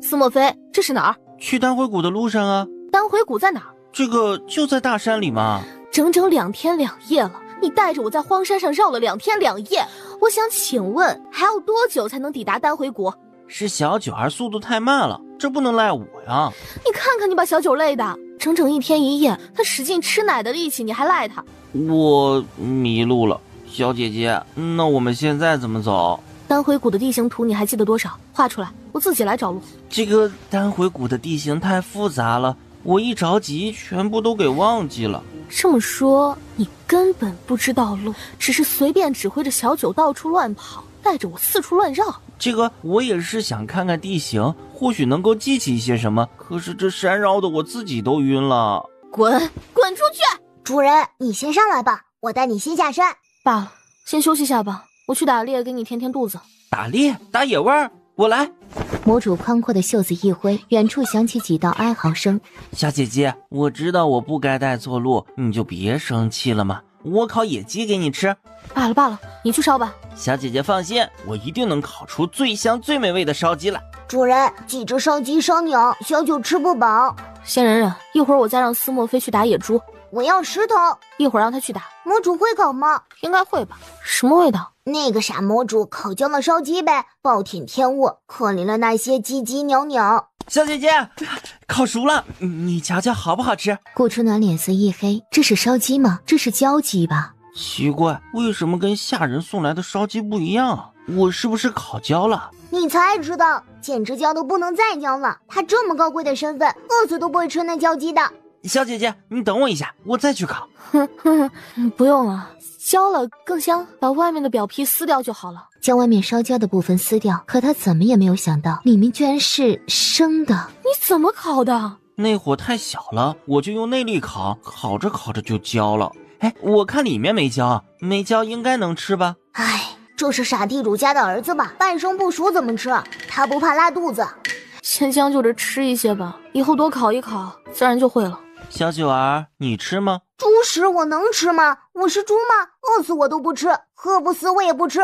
斯莫菲，这是哪儿？去丹回谷的路上啊。丹回谷在哪儿？这个就在大山里嘛。整整2天2夜了，你带着我在荒山上绕了2天2夜，我想请问还要多久才能抵达丹回谷？是小九儿速度太慢了，这不能赖我呀。你看看你把小九累的，整整1天1夜，他使劲吃奶的力气，你还赖他。我迷路了，小姐姐，那我们现在怎么走？丹回谷的地形图你还记得多少？画出来，我自己来找路。这个丹回谷的地形太复杂了，我一着急全部都给忘记了。这么说，你根本不知道路，只是随便指挥着小九到处乱跑，带着我四处乱绕。这个我也是想看看地形，或许能够记起一些什么，可是这山绕的我自己都晕了。滚出去！主人，你先上来吧，我带你先下山。罢了，先休息下吧，我去打猎给你填填肚子。打猎？打野味儿？我来。魔主宽阔的袖子一挥，远处响起几道哀嚎声。小姐姐，我知道我不该带错路，你就别生气了嘛。我烤野鸡给你吃。罢了，你去烧吧。小姐姐放心，我一定能烤出最香最美味的烧鸡来。主人，几只烧鸡烧鸟，小九吃不饱。先忍忍，一会儿我再让斯莫菲去打野猪。我要石头，一会儿让他去打。魔主会烤吗？应该会吧。什么味道？那个傻魔主烤焦了烧鸡呗，暴殄天物，可怜了那些鸡鸡鸟鸟。小姐姐，烤熟了，你瞧瞧好不好吃？顾春暖脸色一黑，这是烧鸡吗？这是焦鸡吧？奇怪，为什么跟下人送来的烧鸡不一样？我是不是烤焦了？你才知道，简直焦都不能再焦了。他这么高贵的身份，饿死都不会吃那焦鸡的。小姐姐，你等我一下，我再去烤。不用了，焦了更香，把外面的表皮撕掉就好了。将外面烧焦的部分撕掉，可他怎么也没有想到，里面居然是生的。你怎么烤的？那火太小了，我就用内力烤，烤着烤着就焦了。哎，我看里面没焦，没焦应该能吃吧？哎，这是傻地主家的儿子吧？半生不熟怎么吃？他不怕拉肚子？先将就着吃一些吧，以后多烤一烤，自然就会了。小九儿，你吃吗？猪食我能吃吗？我是猪吗？饿死我都不吃，饿不死我也不吃。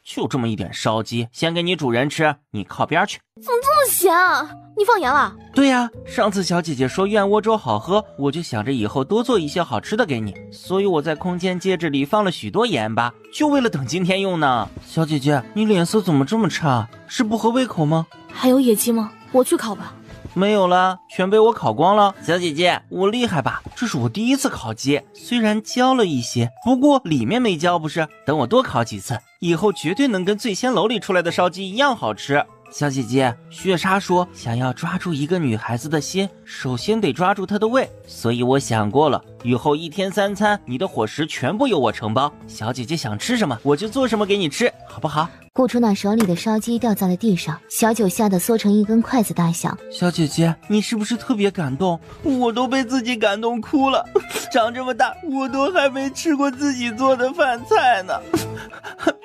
就这么一点烧鸡，先给你主人吃，你靠边去。怎么这么咸啊？你放盐了？对呀，上次小姐姐说燕窝粥好喝，我就想着以后多做一些好吃的给你，所以我在空间戒指里放了许多盐巴，就为了等今天用呢。小姐姐，你脸色怎么这么差？是不合胃口吗？还有野鸡吗？我去烤吧。没有了，全被我烤光了。小姐姐，我厉害吧？这是我第一次烤鸡，虽然焦了一些，不过里面没焦不是？等我多烤几次，以后绝对能跟醉仙楼里出来的烧鸡一样好吃。小姐姐，血莎说想要抓住一个女孩子的心，首先得抓住她的胃，所以我想过了，以后1天3餐你的伙食全部由我承包，小姐姐想吃什么我就做什么给你吃，好不好？顾初暖手里的烧鸡掉在了地上，小九吓得缩成一根筷子大小。小姐姐，你是不是特别感动？我都被自己感动哭了。长这么大，我都还没吃过自己做的饭菜呢。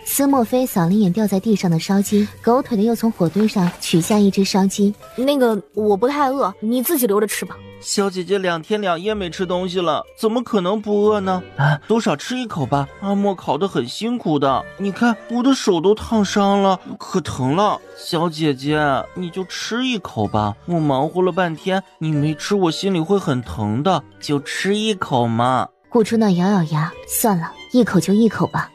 司莫非扫了一眼掉在地上的烧鸡，狗腿的又从火堆上取下一只烧鸡。那个，我不太饿，你自己留着吃吧。小姐姐2天2夜没吃东西了，怎么可能不饿呢？多少吃一口吧，阿莫烤得很辛苦的，你看我的手都烫伤了，可疼了。小姐姐，你就吃一口吧，我忙活了半天，你没吃我心里会很疼的，就吃一口嘛。顾初暖咬咬牙，算了，一口就一口吧。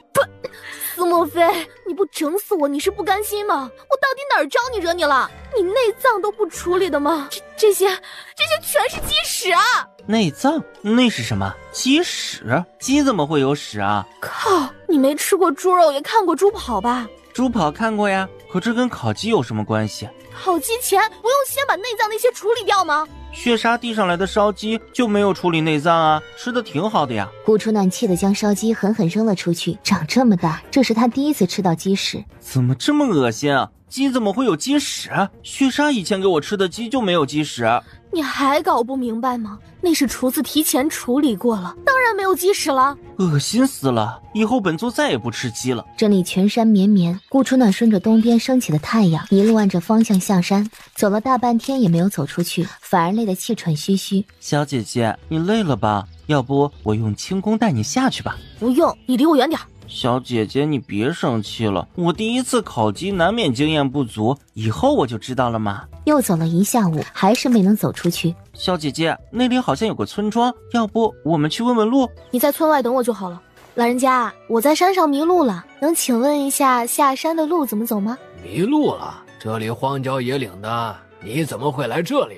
司莫非，你不整死我，你是不甘心吗？我到底哪儿招你惹你了？你内脏都不处理的吗？这些全是鸡屎啊！内脏？那是什么？鸡屎？鸡怎么会有屎啊？靠，你没吃过猪肉，也看过猪跑吧？猪跑看过呀，可这跟烤鸡有什么关系？烤鸡前不用先把内脏那些处理掉吗？血莎递上来的烧鸡就没有处理内脏啊，吃的挺好的呀。顾初暖气得将烧鸡狠狠扔了出去，长这么大，这是他第一次吃到鸡屎。怎么这么恶心啊？鸡怎么会有鸡屎？血莎以前给我吃的鸡就没有鸡屎。你还搞不明白吗？那是厨子提前处理过了，当然没有鸡屎了。恶心死了，以后本座再也不吃鸡了。这里全山绵绵，顾初暖顺着东边升起的太阳，一路按着方向下山，走了大半天也没有走出去，反而累得气喘吁吁。小姐姐，你累了吧？要不我用轻功带你下去吧？不用，你离我远点。小姐姐，你别生气了，我第一次烤鸡难免经验不足，以后我就知道了嘛。又走了一下午，还是没能走出去。小姐姐，那里好像有个村庄，要不我们去问问路？你在村外等我就好了。老人家，我在山上迷路了，能请问一下下山的路怎么走吗？迷路了？这里荒郊野岭的，你怎么会来这里？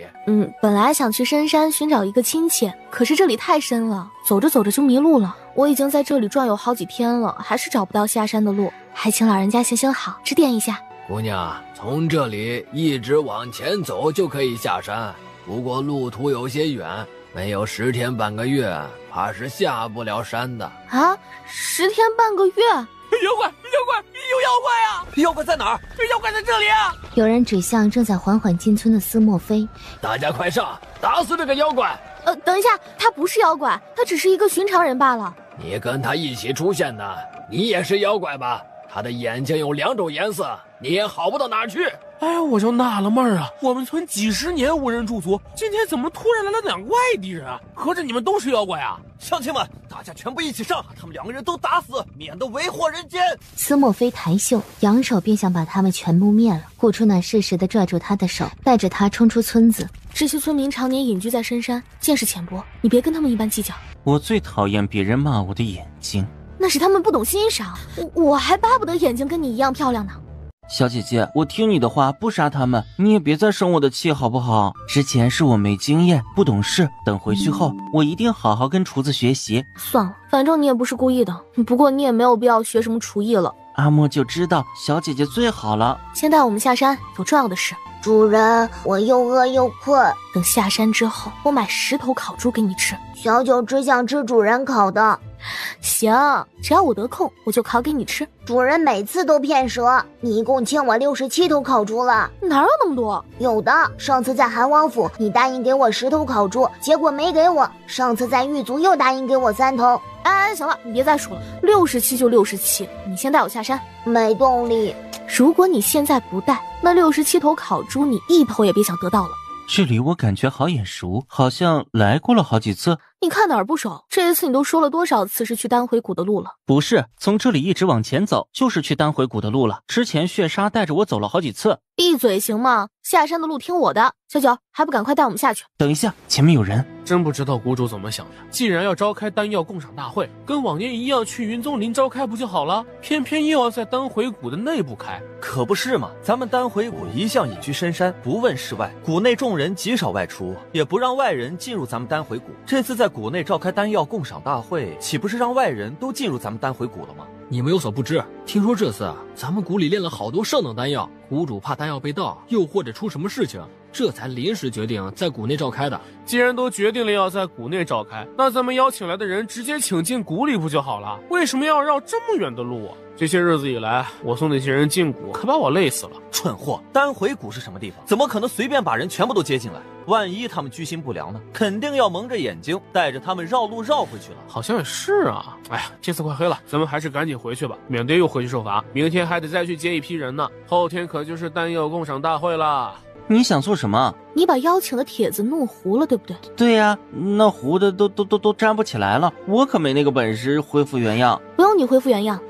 本来想去深山寻找一个亲戚，可是这里太深了，走着走着就迷路了。我已经在这里转悠好几天了，还是找不到下山的路，还请老人家行行好，指点一下。姑娘，从这里一直往前走就可以下山，不过路途有些远，没有10天半个月，怕是下不了山的。啊，10天半个月？妖怪，有妖怪啊！妖怪在哪儿？妖怪在这里啊！有人指向正在缓缓进村的司莫非。大家快上，打死这个妖怪！等一下，他不是妖怪，他只是一个寻常人罢了。你跟他一起出现的，你也是妖怪吧？他的眼睛有2种颜色，你也好不到哪儿去。哎呀，我就纳了闷啊，我们村几10年无人驻足，今天怎么突然来了2个外地人啊？合着你们都是妖怪啊？乡亲们，大家全部一起上，他们2个人都打死，免得为祸人间。司莫非抬袖，扬手便想把他们全部灭了。顾初暖适时地拽住他的手，带着他冲出村子。这些村民常年隐居在深山，见识浅薄，你别跟他们一般计较。我最讨厌别人骂我的眼睛，那是他们不懂欣赏，我还巴不得眼睛跟你一样漂亮呢。小姐姐，我听你的话，不杀他们，你也别再生我的气好不好？之前是我没经验，不懂事，等回去后，我一定好好跟厨子学习。算了，反正你也不是故意的，不过你也没有必要学什么厨艺了。阿莫就知道小姐姐最好了。先带我们下山，有重要的事。主人，我又饿又困，等下山之后，我买10头烤猪给你吃。小九只想吃主人烤的。行，只要我得空，我就烤给你吃。主人每次都骗蛇，你一共欠我67头烤猪了。哪有那么多？有的，上次在韩王府，你答应给我10头烤猪，结果没给我。上次在狱卒又答应给我3头。哎，行了，你别再说了，67就67，你先带我下山。没动力。如果你现在不带，那67头烤猪你1头也别想得到了。这里我感觉好眼熟，好像来过了好几次。你看哪儿不熟？这一次你都说了多少次是去丹回谷的路了？不是，从这里一直往前走，就是去丹回谷的路了。之前血杀带着我走了好几次。闭嘴行吗？下山的路听我的。小九，还不赶快带我们下去？等一下，前面有人。真不知道谷主怎么想的，既然要召开丹药共赏大会，跟往年一样去云宗林召开不就好了？偏偏又要在丹回谷的内部开，可不是嘛？咱们丹回谷一向隐居深山，不问世外，谷内众人极少外出，也不让外人进入咱们丹回谷。这次在谷内召开丹药共赏大会，岂不是让外人都进入咱们丹回谷了吗？你们有所不知，听说这次咱们谷里炼了好多上等丹药，谷主怕丹药被盗，又或者出什么事情，这才临时决定在谷内召开的。既然都决定了要在谷内召开，那咱们邀请来的人直接请进谷里不就好了？为什么要绕这么远的路啊？这些日子以来，我送那些人进谷，可把我累死了。蠢货，丹回谷是什么地方？怎么可能随便把人全部都接进来？万一他们居心不良呢？肯定要蒙着眼睛，带着他们绕路绕回去了。好像也是啊。哎呀，天色快黑了，咱们还是赶紧回去吧，免得又回去受罚。明天还得再去接一批人呢，后天可就是丹药共赏大会了。你想做什么？你把邀请的帖子弄糊了，对不对？对呀，那糊的都粘不起来了，我可没那个本事恢复原样。不用你恢复原样，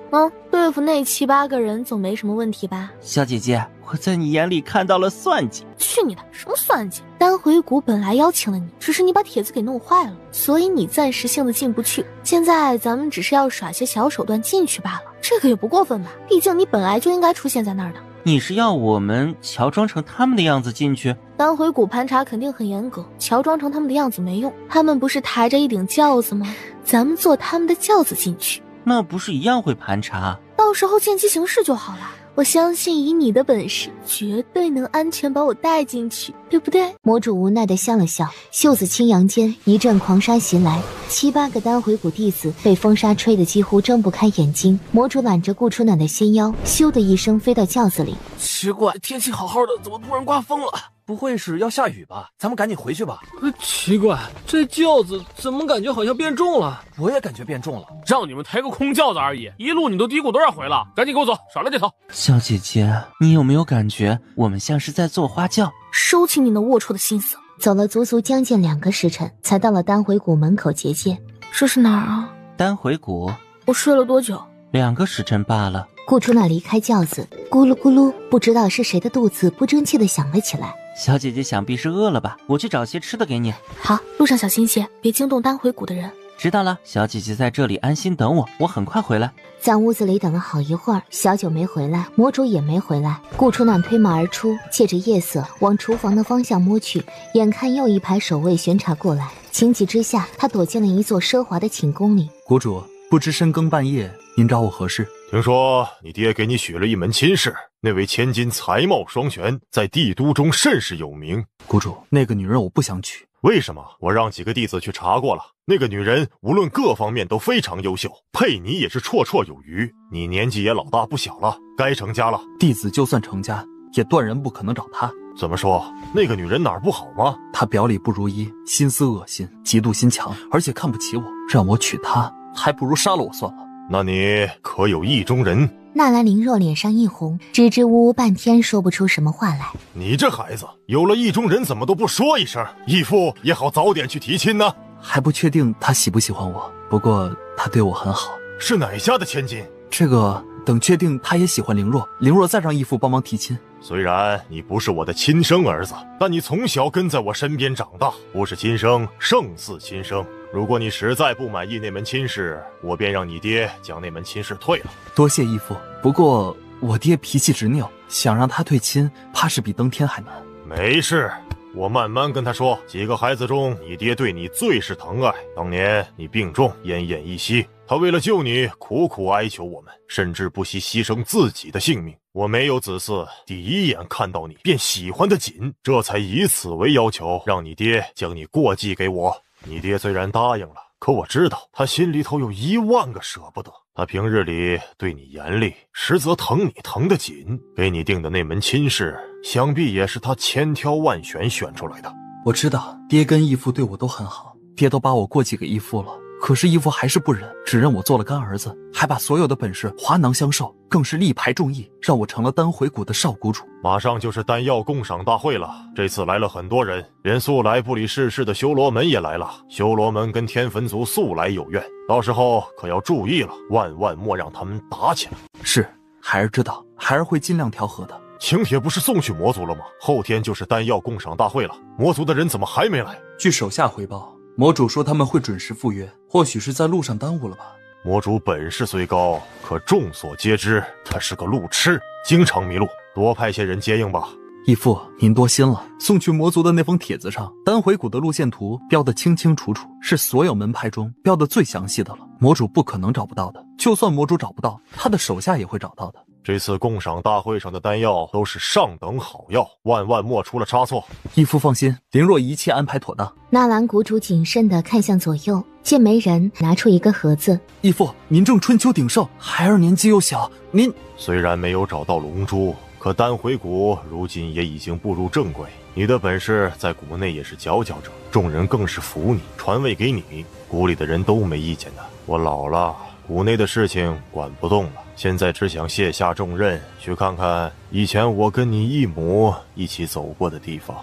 对付那7、8个人总没什么问题吧？小姐姐，我在你眼里看到了算计。去你的，什么算计？丹回谷本来邀请了你，只是你把帖子给弄坏了，所以你暂时性子进不去。现在咱们只是要耍些小手段进去罢了，这个也不过分吧？毕竟你本来就应该出现在那儿的。你是要我们乔装成他们的样子进去？丹回谷盘查肯定很严格，乔装成他们的样子没用。他们不是抬着一顶轿子吗？咱们坐他们的轿子进去，那不是一样会盘查？到时候见机行事就好了。我相信以你的本事，绝对能安全把我带进去，对不对？魔主无奈地笑了笑，袖子轻扬间，一阵狂沙袭来，7、8个丹回谷弟子被风沙吹得几乎睁不开眼睛。魔主揽着顾初暖的纤腰，咻的一声飞到轿子里。奇怪，天气好好的，怎么突然刮风了？不会是要下雨吧？咱们赶紧回去吧。奇怪，这轿子怎么感觉好像变重了？我也感觉变重了。让你们抬个空轿子而已，一路你都嘀咕多少回了？赶紧给我走，少来这套。小姐姐，你有没有感觉我们像是在坐花轿？收起你那龌龊的心思。走了足足将近2个时辰，才到了丹回谷门口结界。这是哪儿啊？丹回谷。我睡了多久？2个时辰罢了。顾初暖离开轿子，咕噜咕噜，不知道是谁的肚子不争气地响了起来。小姐姐想必是饿了吧？我去找些吃的给你。好，路上小心些，别惊动丹回谷的人。知道了，小姐姐在这里安心等我，我很快回来。在屋子里等了好一会儿，小九没回来，魔主也没回来。顾初暖推门而出，借着夜色往厨房的方向摸去，眼看又一排守卫巡查过来，情急之下，他躲进了一座奢华的寝宫里。谷主，不知深更半夜，您找我何事？听说你爹给你许了一门亲事，那位千金才貌双全，在帝都中甚是有名。谷主，那个女人我不想娶。为什么？我让几个弟子去查过了，那个女人无论各方面都非常优秀，配你也是绰绰有余。你年纪也老大不小了，该成家了。弟子就算成家，也断然不可能找她。怎么说？那个女人哪儿不好吗？她表里不如一，心思恶心，嫉妒心强，而且看不起我，让我娶她，还不如杀了我算了。那你可有意中人？纳兰凌若脸上一红，支支吾吾半天说不出什么话来。你这孩子有了意中人怎么都不说一声，义父也好早点去提亲呢。还不确定他喜不喜欢我，不过他对我很好。是哪家的千金？这个等确定他也喜欢凌若，凌若再让义父帮忙提亲。虽然你不是我的亲生儿子，但你从小跟在我身边长大，不是亲生胜似亲生。如果你实在不满意那门亲事，我便让你爹将那门亲事退了。多谢义父，不过我爹脾气执拗，想让他退亲，怕是比登天还难。没事，我慢慢跟他说。几个孩子中，你爹对你最是疼爱。当年你病重，奄奄一息，他为了救你，苦苦哀求我们，甚至不惜牺牲自己的性命。我没有子嗣，第一眼看到你便喜欢得紧，这才以此为要求，让你爹将你过继给我。你爹虽然答应了，可我知道他心里头有10000个舍不得。他平日里对你严厉，实则疼你疼得紧。给你定的那门亲事，想必也是他千挑万选选出来的。我知道，爹跟义父对我都很好，爹都把我过继给义父了。可是义父还是不忍，只认我做了干儿子，还把所有的本事华囊相授，更是力排众议，让我成了丹回谷的少谷主。马上就是丹药共赏大会了，这次来了很多人，连素来不理世事的修罗门也来了。修罗门跟天坟族素来有怨，到时候可要注意了，万万莫让他们打起来。是，孩儿知道，孩儿会尽量调和的。请帖不是送去魔族了吗？后天就是丹药共赏大会了，魔族的人怎么还没来？据手下回报，魔主说他们会准时赴约，或许是在路上耽误了吧。魔主本事虽高，可众所皆知他是个路痴，经常迷路，多派些人接应吧。义父，您多心了。送去魔族的那封帖子上，丹回谷的路线图标得清清楚楚，是所有门派中标得最详细的了。魔主不可能找不到的，就算魔主找不到，他的手下也会找到的。这次共赏大会上的丹药都是上等好药，万万莫出了差错。义父放心，灵若一切安排妥当。纳兰谷主谨慎地看向左右，见没人，拿出一个盒子。义父，您正春秋鼎盛，孩儿年纪又小，您虽然没有找到龙珠，可丹回谷如今也已经步入正轨，你的本事在谷内也是佼佼者，众人更是服你，传位给你，谷里的人都没意见的。我老了，谷内的事情管不动了，现在只想卸下重任，去看看以前我跟你义母一起走过的地方。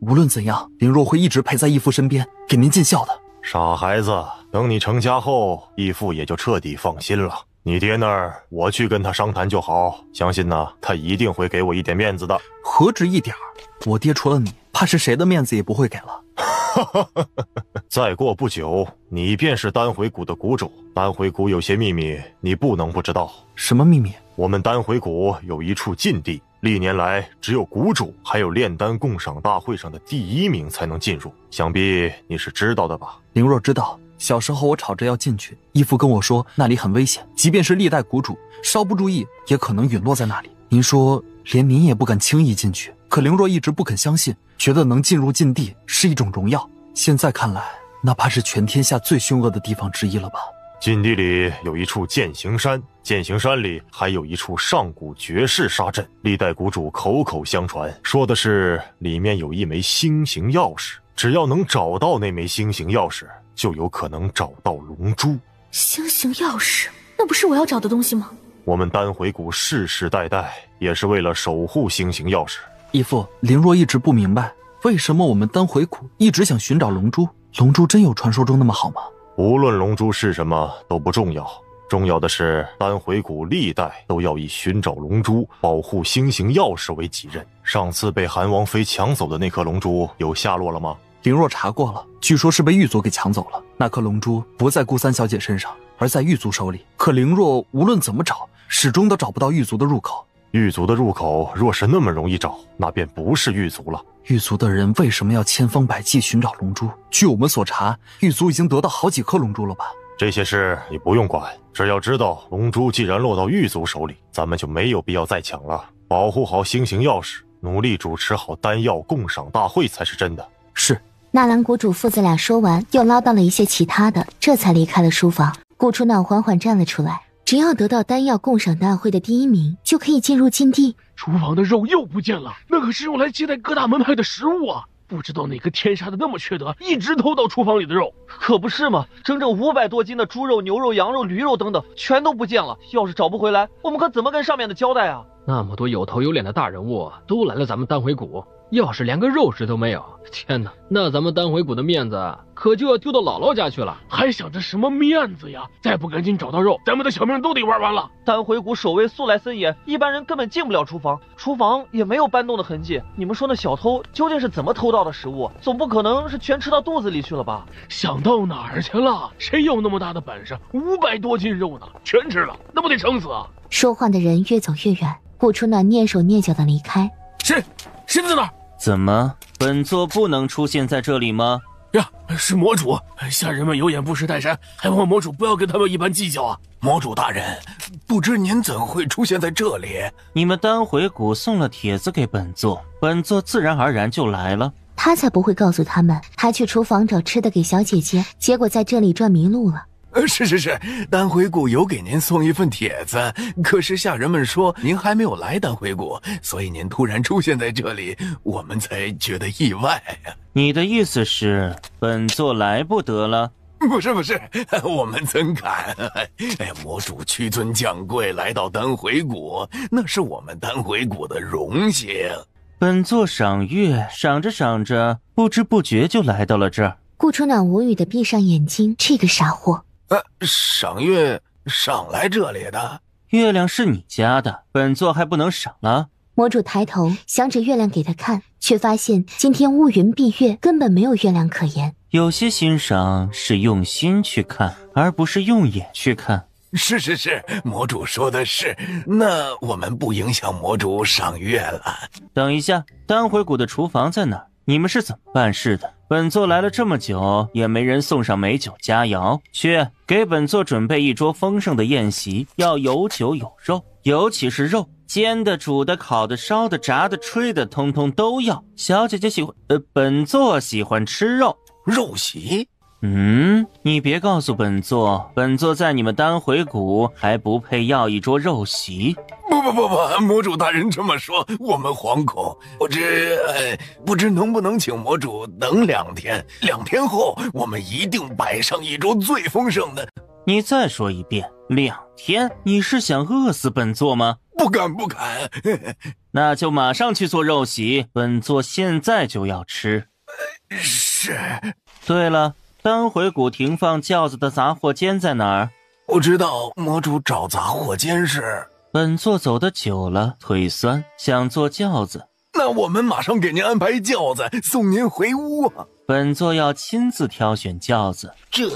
无论怎样，灵若会一直陪在义父身边，给您尽孝的。傻孩子，等你成家后，义父也就彻底放心了。你爹那儿，我去跟他商谈就好，相信呢，他一定会给我一点面子的。何止一点儿，我爹除了你，怕是谁的面子也不会给了。再过不久，你便是丹回谷的谷主。丹回谷有些秘密，你不能不知道。什么秘密？我们丹回谷有一处禁地，历年来只有谷主还有炼丹共赏大会上的第1名才能进入，想必你是知道的吧？灵若知道。小时候我吵着要进去，义父跟我说那里很危险，即便是历代谷主稍不注意也可能陨落在那里。您说连您也不敢轻易进去，可灵若一直不肯相信，觉得能进入禁地是一种荣耀。现在看来，那怕是全天下最凶恶的地方之一了吧？禁地里有一处剑行山，剑行山里还有一处上古绝世杀阵，历代谷主口口相传，说的是里面有一枚星形钥匙，只要能找到那枚星形钥匙，就有可能找到龙珠。星形钥匙，那不是我要找的东西吗？我们丹回谷世世代代也是为了守护星形钥匙。义父，灵若一直不明白，为什么我们丹回谷一直想寻找龙珠？龙珠真有传说中那么好吗？无论龙珠是什么都不重要，重要的是丹回谷历代都要以寻找龙珠、保护星形钥匙为己任。上次被韩王妃抢走的那颗龙珠有下落了吗？灵若查过了，据说是被狱卒给抢走了。那颗龙珠不在顾三小姐身上，而在狱卒手里。可灵若无论怎么找，始终都找不到狱卒的入口。狱卒的入口若是那么容易找，那便不是狱卒了。狱卒的人为什么要千方百计寻找龙珠？据我们所查，狱卒已经得到好几颗龙珠了吧？这些事你不用管，只要知道龙珠既然落到狱卒手里，咱们就没有必要再抢了。保护好星形钥匙，努力主持好丹药共赏大会才是真的。是。纳兰谷主父子俩说完，又唠叨了一些其他的，这才离开了书房。顾初暖缓缓站了出来，只要得到丹药共赏大会的第1名，就可以进入禁地。厨房的肉又不见了，那可是用来接待各大门派的食物啊！不知道哪个天杀的那么缺德，一直偷到厨房里的肉。可不是嘛，整整500多斤的猪肉、牛肉、羊肉、驴肉等等，全都不见了。要是找不回来，我们可怎么跟上面的交代啊？那么多有头有脸的大人物都来了咱们丹回谷，要是连个肉食都没有，天哪，那咱们丹回谷的面子可就要丢到姥姥家去了。还想着什么面子呀？再不赶紧找到肉，咱们的小命都得玩完了。丹回谷守卫素来森严，一般人根本进不了厨房，厨房也没有搬动的痕迹。你们说那小偷究竟是怎么偷到的食物？总不可能是全吃到肚子里去了吧？想到哪儿去了？谁有那么大的本事？500多斤肉呢，全吃了，那不得撑死啊！说话的人越走越远，顾初暖蹑手蹑脚的离开。谁在那儿？怎么，本座不能出现在这里吗？呀，是魔主，下人们有眼不识泰山，还望魔主不要跟他们一般计较啊！魔主大人，不知您怎会出现在这里？你们丹回谷送了帖子给本座，本座自然而然就来了。他才不会告诉他们，他去厨房找吃的给小姐姐，结果在这里转迷路了。是，丹回谷有给您送一份帖子，可是下人们说您还没有来丹回谷，所以您突然出现在这里，我们才觉得意外呀。你的意思是本座来不得了？不是，我们怎敢？魔主屈尊降贵来到丹回谷，那是我们丹回谷的荣幸。本座赏月，赏着赏着，不知不觉就来到了这儿。顾初暖无语的闭上眼睛，这个傻货。赏月赏来这里的？月亮是你家的，本座还不能赏了？魔主抬头想着月亮给他看，却发现今天乌云蔽月，根本没有月亮可言。有些欣赏是用心去看，而不是用眼去看。是，魔主说的是。那我们不影响魔主赏月了。等一下，丹回谷的厨房在哪儿？你们是怎么办事的？本座来了这么久，也没人送上美酒佳肴，去给本座准备一桌丰盛的宴席，要有酒有肉，尤其是肉，煎的、煮的、烤的、烧的、炸的、吹的，通通都要。小姐姐喜欢，本座喜欢吃肉。肉席？你别告诉本座，本座在你们丹回谷还不配要一桌肉席。不，魔主大人这么说，我们惶恐。不知能不能请魔主等2天，2天后我们一定摆上一桌最丰盛的。你再说一遍，2天？你是想饿死本座吗？不敢。那就马上去做肉席，本座现在就要吃。是。对了，丹回谷停放轿子的杂货间在哪儿？不知道，魔主找杂货间是。本座走得久了，腿酸，想坐轿子。那我们马上给您安排轿子，送您回屋啊。本座要亲自挑选轿子。这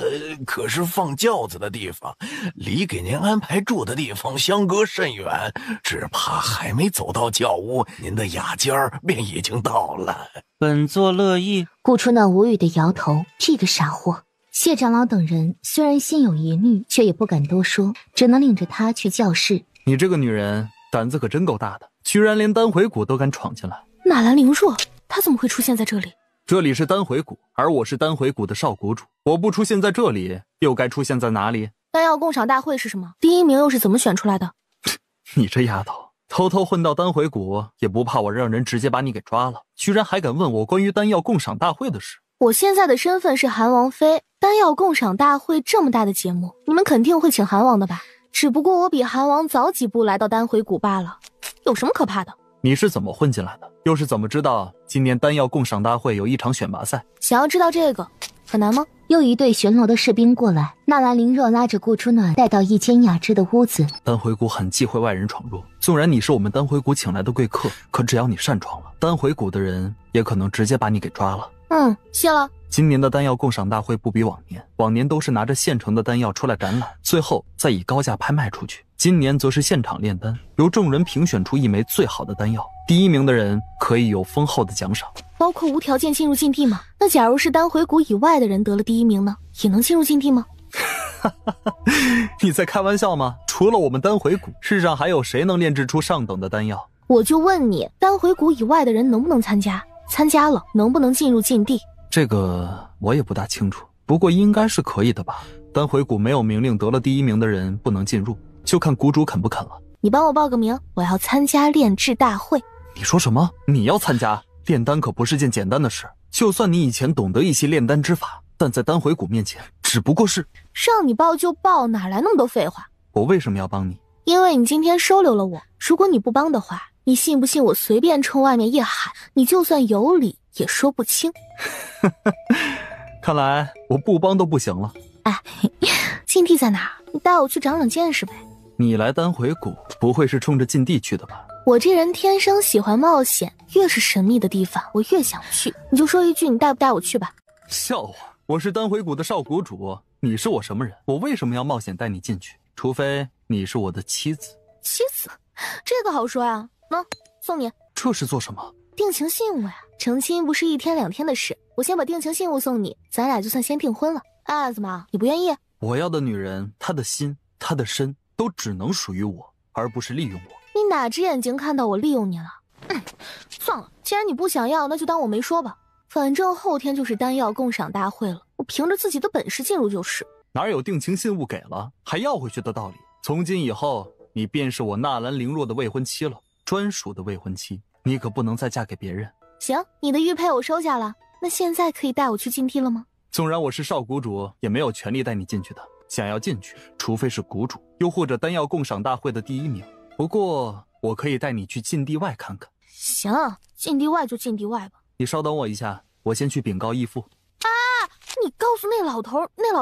可是放轿子的地方，离给您安排住的地方相隔甚远，只怕还没走到轿屋，您的雅间便已经到了。本座乐意。顾初暖无语的摇头，这个傻货。谢长老等人虽然心有疑虑，却也不敢多说，只能领着他去教室。你这个女人胆子可真够大的，居然连丹回谷都敢闯进来。纳兰凌若，她怎么会出现在这里？这里是丹回谷，而我是丹回谷的少谷主，我不出现在这里，又该出现在哪里？丹药共赏大会是什么？第1名又是怎么选出来的？你这丫头，偷偷混到丹回谷，也不怕我让人直接把你给抓了，居然还敢问我关于丹药共赏大会的事。我现在的身份是韩王妃，丹药共赏大会这么大的节目，你们肯定会请韩王的吧？只不过我比韩王早几步来到丹回谷罢了，有什么可怕的？你是怎么混进来的？又是怎么知道今年丹药共赏大会有一场选拔赛？想要知道这个很难吗？又一队巡逻的士兵过来，纳兰凌若拉着顾初暖带到一间雅致的屋子。丹回谷很忌讳外人闯入，纵然你是我们丹回谷请来的贵客，可只要你擅闯了，丹回谷的人也可能直接把你给抓了。谢了。今年的丹药共赏大会不比往年，往年都是拿着现成的丹药出来展览，最后再以高价拍卖出去。今年则是现场炼丹，由众人评选出1枚最好的丹药，第1名的人可以有丰厚的奖赏，包括无条件进入禁地吗？那假如是丹回谷以外的人得了第1名呢，也能进入禁地吗？你在开玩笑吗？除了我们丹回谷，世上还有谁能炼制出上等的丹药？我就问你，丹回谷以外的人能不能参加？参加了能不能进入禁地？这个我也不大清楚，不过应该是可以的吧。丹回谷没有明令得了第1名的人不能进入，就看谷主肯不肯了。你帮我报个名，我要参加炼制大会。你说什么？你要参加？炼丹可不是件简单的事，就算你以前懂得一些炼丹之法，但在丹回谷面前只不过是……让你报就报，哪来那么多废话？我为什么要帮你？因为你今天收留了我，如果你不帮的话，你信不信我随便冲外面一喊，你就算有理也说不清。看来我不帮都不行了。禁地在哪儿？你带我去长长见识呗。你来丹回谷不会是冲着禁地去的吧？我这人天生喜欢冒险，越是神秘的地方我越想去。你就说一句，你带不带我去吧？笑话，我是丹回谷的少谷主，你是我什么人？我为什么要冒险带你进去？除非你是我的妻子。妻子？这个好说呀。送你。这是做什么？定情信物呀。成亲不是1天2天的事，我先把定情信物送你，咱俩就算先订婚了。怎么你不愿意？我要的女人，她的心，她的身都只能属于我，而不是利用我。你哪只眼睛看到我利用你了？算了，既然你不想要，那就当我没说吧。反正后天就是丹药共赏大会了，我凭着自己的本事进入就是。哪有定情信物给了还要回去的道理？从今以后，你便是我纳兰凌若的未婚妻了，专属的未婚妻，你可不能再嫁给别人。行，你的玉佩我收下了，那现在可以带我去禁地了吗？纵然我是少谷主，也没有权利带你进去的。想要进去，除非是谷主，又或者丹药共赏大会的第1名。不过，我可以带你去禁地外看看。行，禁地外就禁地外吧。你稍等我一下，我先去禀告义父。啊！你告诉那老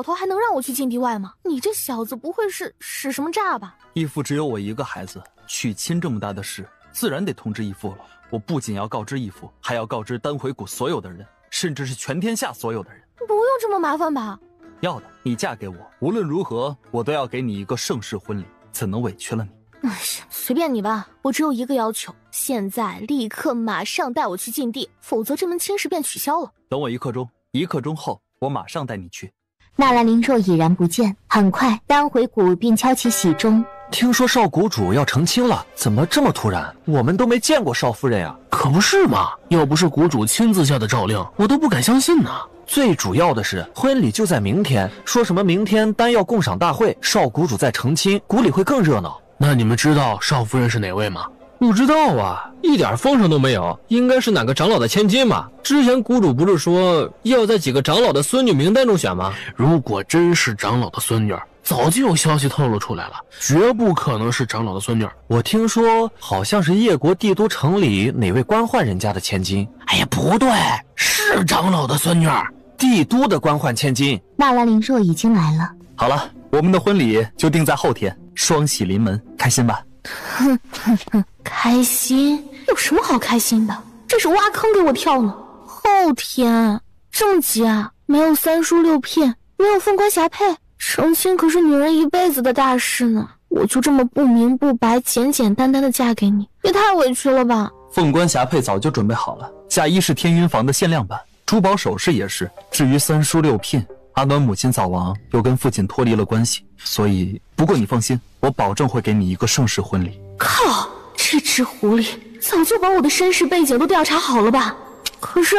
头还能让我去禁地外吗？你这小子不会是使什么诈吧？义父只有我一个孩子，娶亲这么大的事，自然得通知义父了。我不仅要告知义父，还要告知丹回谷所有的人，甚至是全天下所有的人。不用这么麻烦吧？要的，你嫁给我，无论如何，我都要给你一个盛世婚礼，怎能委屈了你？随便你吧，我只有一个要求，现在立刻马上带我去禁地，否则这门亲事便取消了。等我1刻钟，1刻钟后我马上带你去。纳兰灵若已然不见，很快丹回谷便敲起喜钟。听说少谷主要成亲了，怎么这么突然？我们都没见过少夫人呀。可不是嘛，要不是谷主亲自下的诏令，我都不敢相信呢。最主要的是，婚礼就在明天，说什么明天丹药共赏大会，少谷主在成亲，谷里会更热闹。那你们知道少夫人是哪位吗？不知道啊，一点风声都没有，应该是哪个长老的千金吧？之前谷主不是说要在几个长老的孙女名单中选吗？如果真是长老的孙女，早就有消息透露出来了，绝不可能是长老的孙女。我听说好像是叶国帝都城里哪位官宦人家的千金。哎呀，不对，是长老的孙女，帝都的官宦千金。纳兰灵若已经来了。好了，我们的婚礼就定在后天，双喜临门，开心吧？哼，开心？有什么好开心的？这是挖坑给我跳呢。后天这么急啊？没有3书6聘，没有凤冠霞帔，成亲可是女人一辈子的大事呢。我就这么不明不白、简简单单的嫁给你，也太委屈了吧？凤冠霞帔早就准备好了，嫁衣是天云坊的限量版，珠宝首饰也是。至于3书6聘，阿暖母亲早亡，又跟父亲脱离了关系，所以不过你放心，我保证会给你一个盛世婚礼。靠，这只狐狸早就把我的身世背景都调查好了吧？可是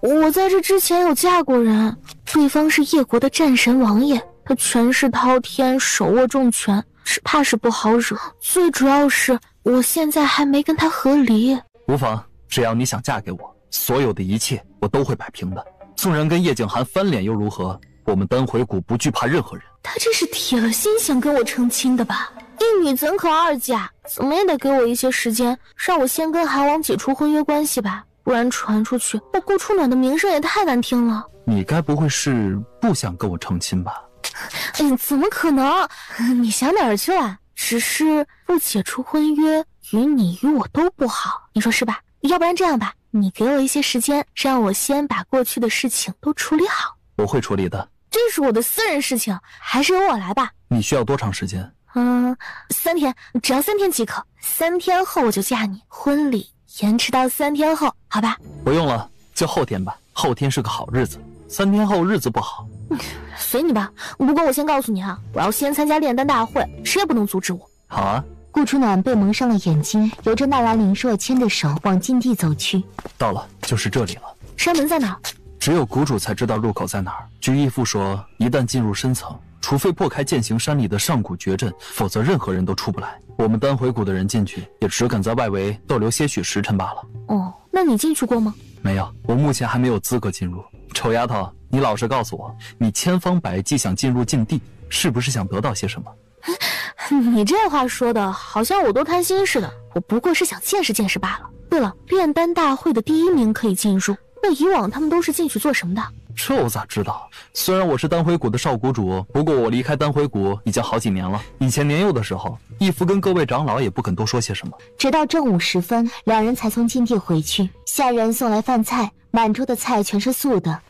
我在这之前有嫁过人，对方是叶国的战神王爷，他权势滔天，手握重权，只怕是不好惹。最主要是我现在还没跟他和离。无妨，只要你想嫁给我，所有的一切我都会摆平的。纵然跟叶景寒翻脸又如何？我们丹回谷不惧怕任何人。他这是铁了心想跟我成亲的吧？一女怎可二嫁？怎么也得给我一些时间，让我先跟韩王解除婚约关系吧，不然传出去，我顾初暖的名声也太难听了。你该不会是不想跟我成亲吧？怎么可能？你想哪儿去了？只是不解除婚约，于你于我都不好，你说是吧？要不然这样吧，你给我一些时间，让我先把过去的事情都处理好。我会处理的。这是我的私人事情，还是由我来吧。你需要多长时间？3天，只要3天即可。3天后我就嫁你，婚礼延迟到3天后，好吧？不用了，就后天吧。后天是个好日子，3天后日子不好。随你吧。不过我先告诉你啊，我要先参加炼丹大会，谁也不能阻止我。好啊。顾初暖被蒙上了眼睛，由着纳兰灵若牵着手往禁地走去。到了，就是这里了。山门在哪儿？只有谷主才知道入口在哪儿。据义父说，一旦进入深层，除非破开剑行山里的上古绝阵，否则任何人都出不来。我们丹回谷的人进去，也只敢在外围逗留些许时辰罢了。哦，那你进去过吗？没有，我目前还没有资格进入。丑丫头，你老实告诉我，你千方百计想进入禁地，是不是想得到些什么？你这话说的好像我多贪心似的，我不过是想见识见识罢了。对了，炼丹大会的第1名可以进入，那以往他们都是进去做什么的？这我咋知道？虽然我是丹回谷的少谷主，不过我离开丹回谷已经好几年了。以前年幼的时候，义父跟各位长老也不肯多说些什么。直到正午时分，两人才从禁地回去。下人送来饭菜，满桌的菜全是素的。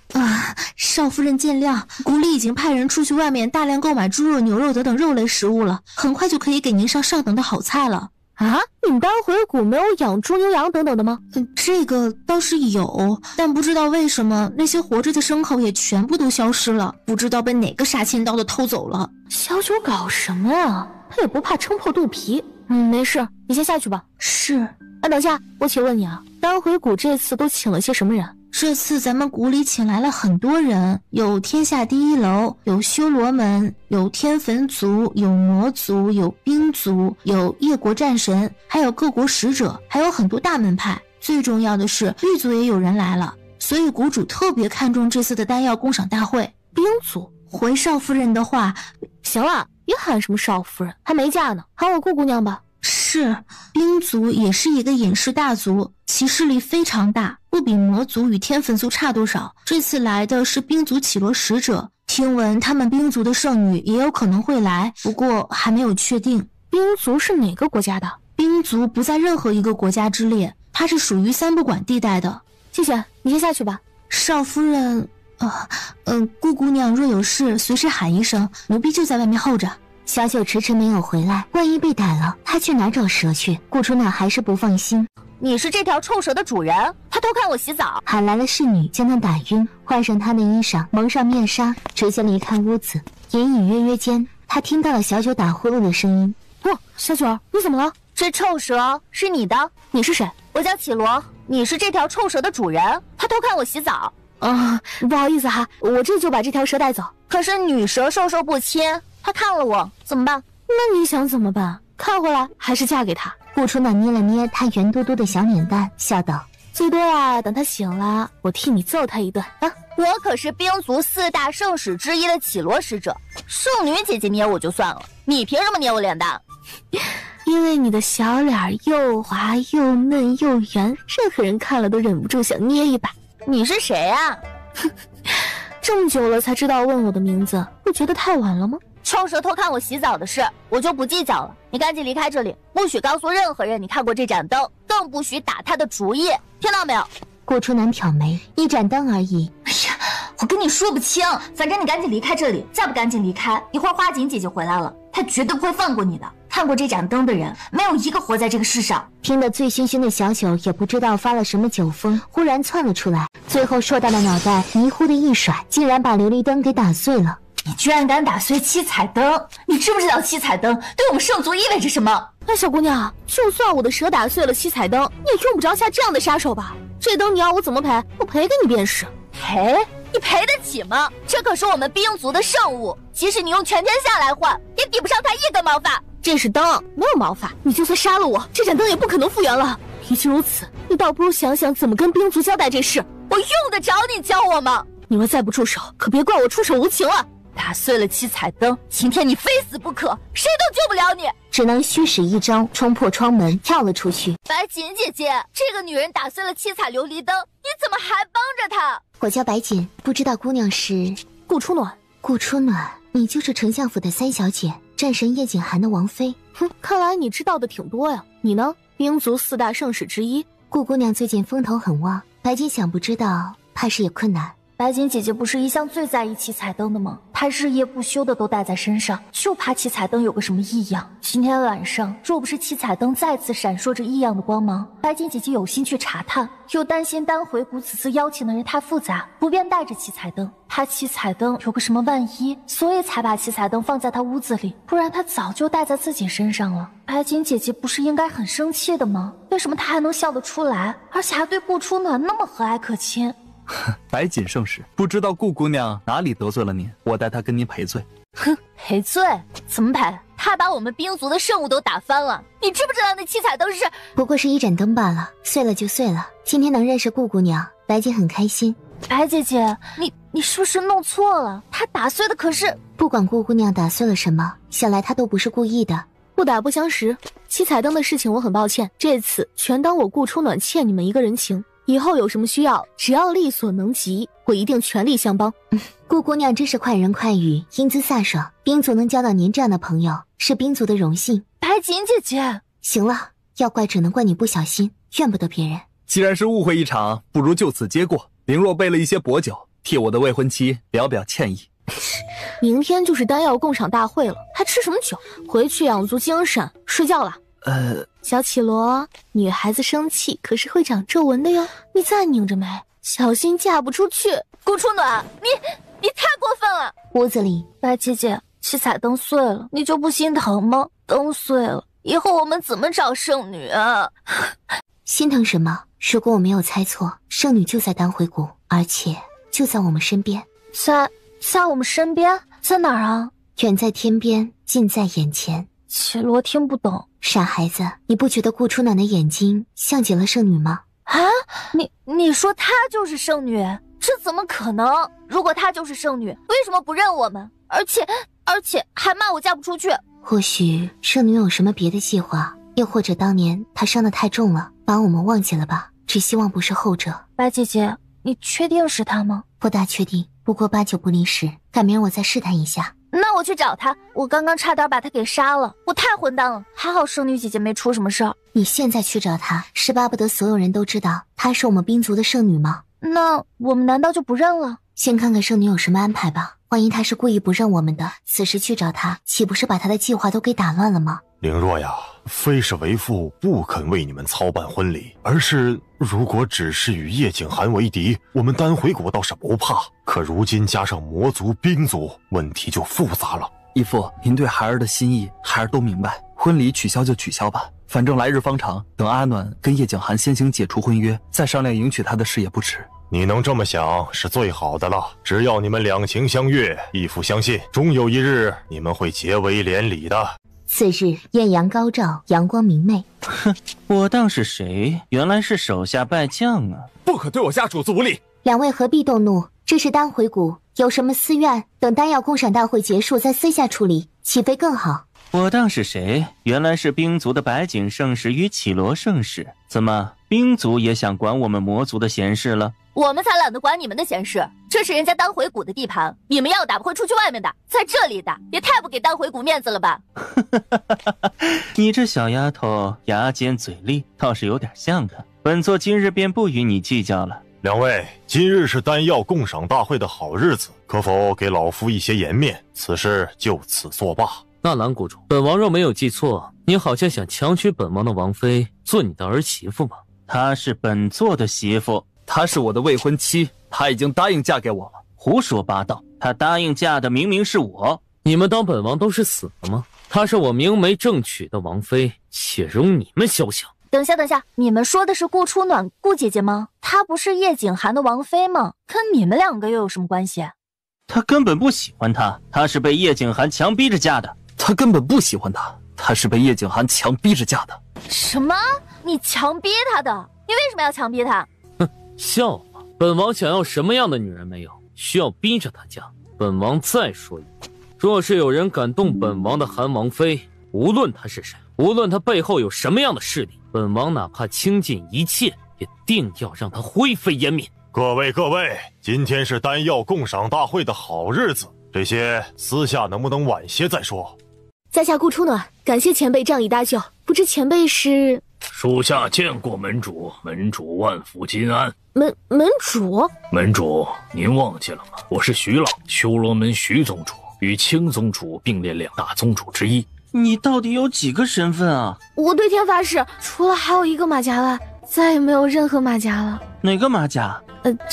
少夫人见谅，谷里已经派人出去外面大量购买猪肉、牛肉等等肉类食物了，很快就可以给您上上等的好菜了。啊，你们丹回谷没有养猪、牛羊等等的吗？这个倒是有，但不知道为什么那些活着的牲口也全部都消失了，不知道被哪个杀千刀的偷走了。小九搞什么呀？他也不怕撑破肚皮。没事，你先下去吧。是。等下，我且问你啊，丹回谷这次都请了些什么人？这次咱们谷里请来了很多人，有天下第一楼，有修罗门，有天坟族，有魔族，有兵族，有叶国战神，还有各国使者，还有很多大门派。最重要的是狱卒也有人来了。所以谷主特别看重这次的丹药共赏大会。兵族回少夫人的话，行了，别喊什么少夫人，还没嫁呢，喊我顾姑娘吧。是，兵族也是一个隐士大族，其势力非常大，不比魔族与天粉族差多少。这次来的是兵族绮罗使者，听闻他们兵族的圣女也有可能会来，不过还没有确定。兵族是哪个国家的？兵族不在任何一个国家之列，它是属于三不管地带的。谢谢，你先下去吧。少夫人，顾姑娘若有事，随时喊一声，奴婢就在外面候着。小九迟迟没有回来，万一被逮了，他去哪找蛇去？顾初暖还是不放心。你是这条臭蛇的主人？他偷看我洗澡。喊来了侍女，将他打晕，换上他的衣裳，蒙上面纱，直接离开屋子。隐隐约约间，他听到了小九打呼噜的声音。小九，你怎么了？这臭蛇是你的？你是谁？我叫绮罗。你是这条臭蛇的主人？他偷看我洗澡。不好意思哈，我这就把这条蛇带走。可是女蛇授受不亲，他看了我怎么办？那你想怎么办？看回来还是嫁给他？顾初暖捏了捏他圆嘟嘟的小脸蛋，笑道：最多呀，等他醒了，我替你揍他一顿啊！我可是兵族4大圣使之一的绮罗使者，圣女姐姐捏我就算了，你凭什么捏我脸蛋？因为你的小脸又滑又嫩又圆，任何人看了都忍不住想捏一把。你是谁啊？这么久了才知道问我的名字，不觉得太晚了吗？臭蛇偷看我洗澡的事，我就不计较了。你赶紧离开这里，不许告诉任何人你看过这盏灯，更不许打他的主意，听到没有？顾初暖挑眉，一盏灯而已。哎呀，我跟你说不清，反正你赶紧离开这里，再不赶紧离开，一会儿花锦姐姐回来了，她绝对不会放过你的。看过这盏灯的人，没有一个活在这个世上。听得醉醺醺的小九也不知道发了什么酒疯，忽然窜了出来，最后硕大的脑袋迷糊的一甩，竟然把琉璃灯给打碎了。你居然敢打碎七彩灯！你知不知道七彩灯对我们圣族意味着什么？小姑娘，就算我的蛇打碎了七彩灯，你也用不着下这样的杀手吧？这灯你要我怎么赔？我赔给你便是。赔？你赔得起吗？这可是我们兵族的圣物，即使你用全天下来换，也抵不上它一根毛发。这是灯，没有毛发。你就算杀了我，这盏灯也不可能复原了。与其如此，你倒不如想想怎么跟兵族交代这事。我用得着你教我吗？你若再不出手，可别怪我出手无情了。打碎了七彩灯，今天你非死不可，谁都救不了你。只能虚使一招，冲破窗门跳了出去。白锦姐姐，这个女人打碎了七彩琉璃灯，你怎么还帮着她？我叫白锦，不知道姑娘是顾初暖。顾初暖，你就是丞相府的三小姐，战神叶景寒的王妃。看来你知道的挺多呀。你呢？兵族4大圣使之一，顾姑娘最近风头很旺，白锦想不知道，怕是也困难。白锦姐姐不是一向最在意七彩灯的吗？她日夜不休的都带在身上，就怕七彩灯有个什么异样。今天晚上若不是七彩灯再次闪烁着异样的光芒，白锦姐姐有心去查探，又担心丹回谷此次邀请的人太复杂，不便带着七彩灯。怕七彩灯有个什么万一，所以才把七彩灯放在她屋子里，不然她早就带在自己身上了。白锦姐姐不是应该很生气的吗？为什么她还能笑得出来，而且还对顾初暖那么和蔼可亲？白锦圣使，不知道顾姑娘哪里得罪了您，我带她跟您赔罪。哼，赔罪？怎么赔？他把我们兵族的圣物都打翻了，你知不知道那七彩灯是……不过是一盏灯罢了，碎了就碎了。今天能认识顾姑娘，白锦很开心。白姐姐，你是不是弄错了？她打碎的可是……不管顾姑娘打碎了什么，想来她都不是故意的。不打不相识，七彩灯的事情我很抱歉，这次全当我顾初暖欠你们一个人情。以后有什么需要，只要力所能及，我一定全力相帮。顾姑娘真是快人快语，英姿飒爽，兵族能交到您这样的朋友，是兵族的荣幸。白锦姐姐，行了，要怪只能怪你不小心，怨不得别人。既然是误会一场，不如就此结过。凌若备了一些薄酒，替我的未婚妻表表歉意。明天就是丹药共赏大会了，还吃什么酒？回去养足精神，睡觉了。小绮罗，女孩子生气可是会长皱纹的哟，你再拧着眉，小心嫁不出去。顾初暖，你太过分了！屋子里，白姐姐，七彩灯碎了，你就不心疼吗？灯碎了，以后我们怎么找圣女啊？心疼什么？如果我没有猜错，圣女就在丹回谷，而且就在我们身边。在我们身边？在哪儿啊？远在天边，近在眼前。绮罗听不懂。傻孩子，你不觉得顾初暖的眼睛像极了圣女吗？啊，你说她就是圣女？这怎么可能？如果她就是圣女，为什么不认我们？而且还骂我嫁不出去。或许圣女有什么别的计划，又或者当年她伤得太重了，把我们忘记了吧。只希望不是后者。白姐姐，你确定是她吗？不大确定，不过8九不离10。改明儿我再试探一下。那我去找她，我刚刚差点把她给杀了，我太混蛋了，还好圣女姐姐没出什么事儿。你现在去找她，是巴不得所有人都知道她是我们兵族的圣女吗？那我们难道就不认了？先看看圣女有什么安排吧。万一她是故意不认我们的，此时去找她，岂不是把她的计划都给打乱了吗？凌若呀，非是为父不肯为你们操办婚礼，而是如果只是与叶景寒为敌，我们丹回国倒是不怕。可如今加上魔族、兵族，问题就复杂了。义父，您对孩儿的心意，孩儿都明白。婚礼取消就取消吧，反正来日方长，等阿暖跟叶景寒先行解除婚约，再商量迎娶她的事也不迟。你能这么想是最好的了。只要你们两情相悦，义父相信，终有一日你们会结为连理的。次日，艳阳高照，阳光明媚。哼，我当是谁？原来是手下败将啊！不可对我家主子无礼！两位何必动怒？这是丹回谷，有什么私怨，等丹药共赏大会结束再私下处理，岂非更好？我当是谁？原来是兵族的白景圣使与绮罗圣使。怎么，兵族也想管我们魔族的闲事了？我们才懒得管你们的闲事，这是人家丹回谷的地盘，你们要打不会出去外面打，在这里打，也太不给丹回谷面子了吧。你这小丫头牙尖嘴利，倒是有点像啊。本座今日便不与你计较了。两位，今日是丹药共赏大会的好日子，可否给老夫一些颜面？此事就此作罢。纳兰谷主，本王若没有记错，你好像想强娶本王的王妃做你的儿媳妇吧？她是本座的媳妇，她是我的未婚妻，她已经答应嫁给我了。胡说八道，她答应嫁的明明是我。你们当本王都是死了吗？她是我明媒正娶的王妃，且容你们休想。等下，你们说的是顾初暖顾姐姐吗？她不是叶景寒的王妃吗？跟你们两个又有什么关系？她根本不喜欢她，她是被叶景寒强逼着嫁的。她根本不喜欢她，她是被叶景寒强逼着嫁的。什么？你强逼她的？你为什么要强逼她？哼，笑话！本王想要什么样的女人没有，需要逼着她嫁？本王再说一遍，若是有人敢动本王的韩王妃，无论她是谁，无论她背后有什么样的势力，本王哪怕倾尽一切，也定要让她灰飞烟灭。各位，今天是丹药共赏大会的好日子，这些私下能不能晚些再说？在下顾初暖，感谢前辈仗义搭救。不知前辈是？属下见过门主，门主万福金安。门主？门主，您忘记了吗？我是徐老，修罗门徐宗主，与青宗主并列2大宗主之一。你到底有几个身份啊？我对天发誓，除了还有一个马甲外，再也没有任何马甲了。哪个马甲？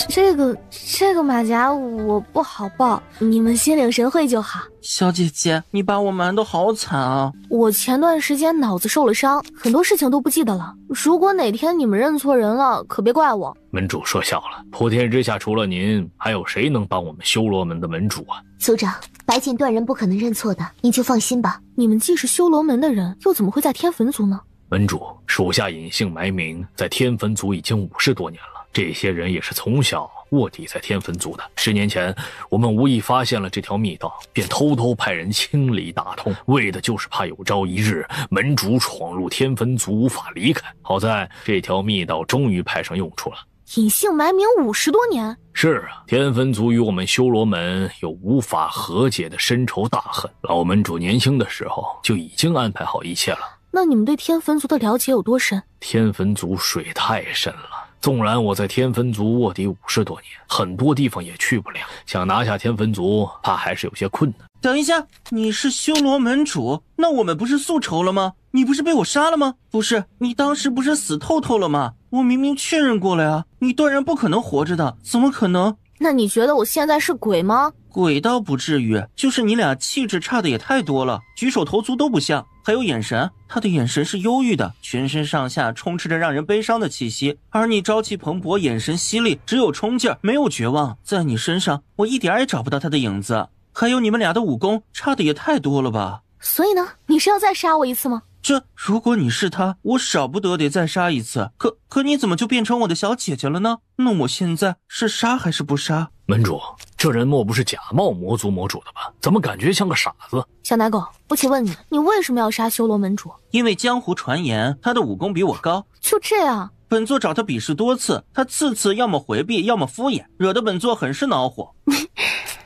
这个马甲我不好报，你们心领神会就好。小姐姐，你把我瞒得好惨啊！我前段时间脑子受了伤，很多事情都不记得了。如果哪天你们认错人了，可别怪我。门主说笑了，普天之下除了您，还有谁能帮我们修罗门的门主啊？族长，白锦断人不可能认错的，你就放心吧。你们既是修罗门的人，又怎么会在天坟族呢？门主，属下隐姓埋名，在天坟族已经50多年了。这些人也是从小卧底在天坟族的。10年前，我们无意发现了这条密道，便偷偷派人清理打通，为的就是怕有朝一日门主闯入天坟族无法离开。好在这条密道终于派上用处了。隐姓埋名50多年？是啊，天坟族与我们修罗门有无法和解的深仇大恨。老门主年轻的时候就已经安排好一切了。那你们对天坟族的了解有多深？天坟族水太深了。纵然我在天坟族卧底50多年，很多地方也去不了，想拿下天坟族，怕还是有些困难。等一下，你是修罗门主，那我们不是宿仇了吗？你不是被我杀了吗？不是，你当时不是死透透了吗？我明明确认过了呀，你断然不可能活着的，怎么可能？那你觉得我现在是鬼吗？鬼倒不至于，就是你俩气质差的也太多了，举手投足都不像。还有眼神，他的眼神是忧郁的，全身上下充斥着让人悲伤的气息，而你朝气蓬勃，眼神犀利，只有冲劲儿，没有绝望。在你身上，我一点也找不到他的影子。还有你们俩的武功差的也太多了吧？所以呢，你是要再杀我一次吗？这如果你是他，我少不得得再杀一次。可你怎么就变成我的小姐姐了呢？那我现在是杀还是不杀？门主，这人莫不是假冒魔族魔主的吧？怎么感觉像个傻子？小奶狗，我请问你为什么要杀修罗门主？因为江湖传言他的武功比我高。就这样？本座找他比试多次，他次次要么回避，要么敷衍，惹得本座很是恼火。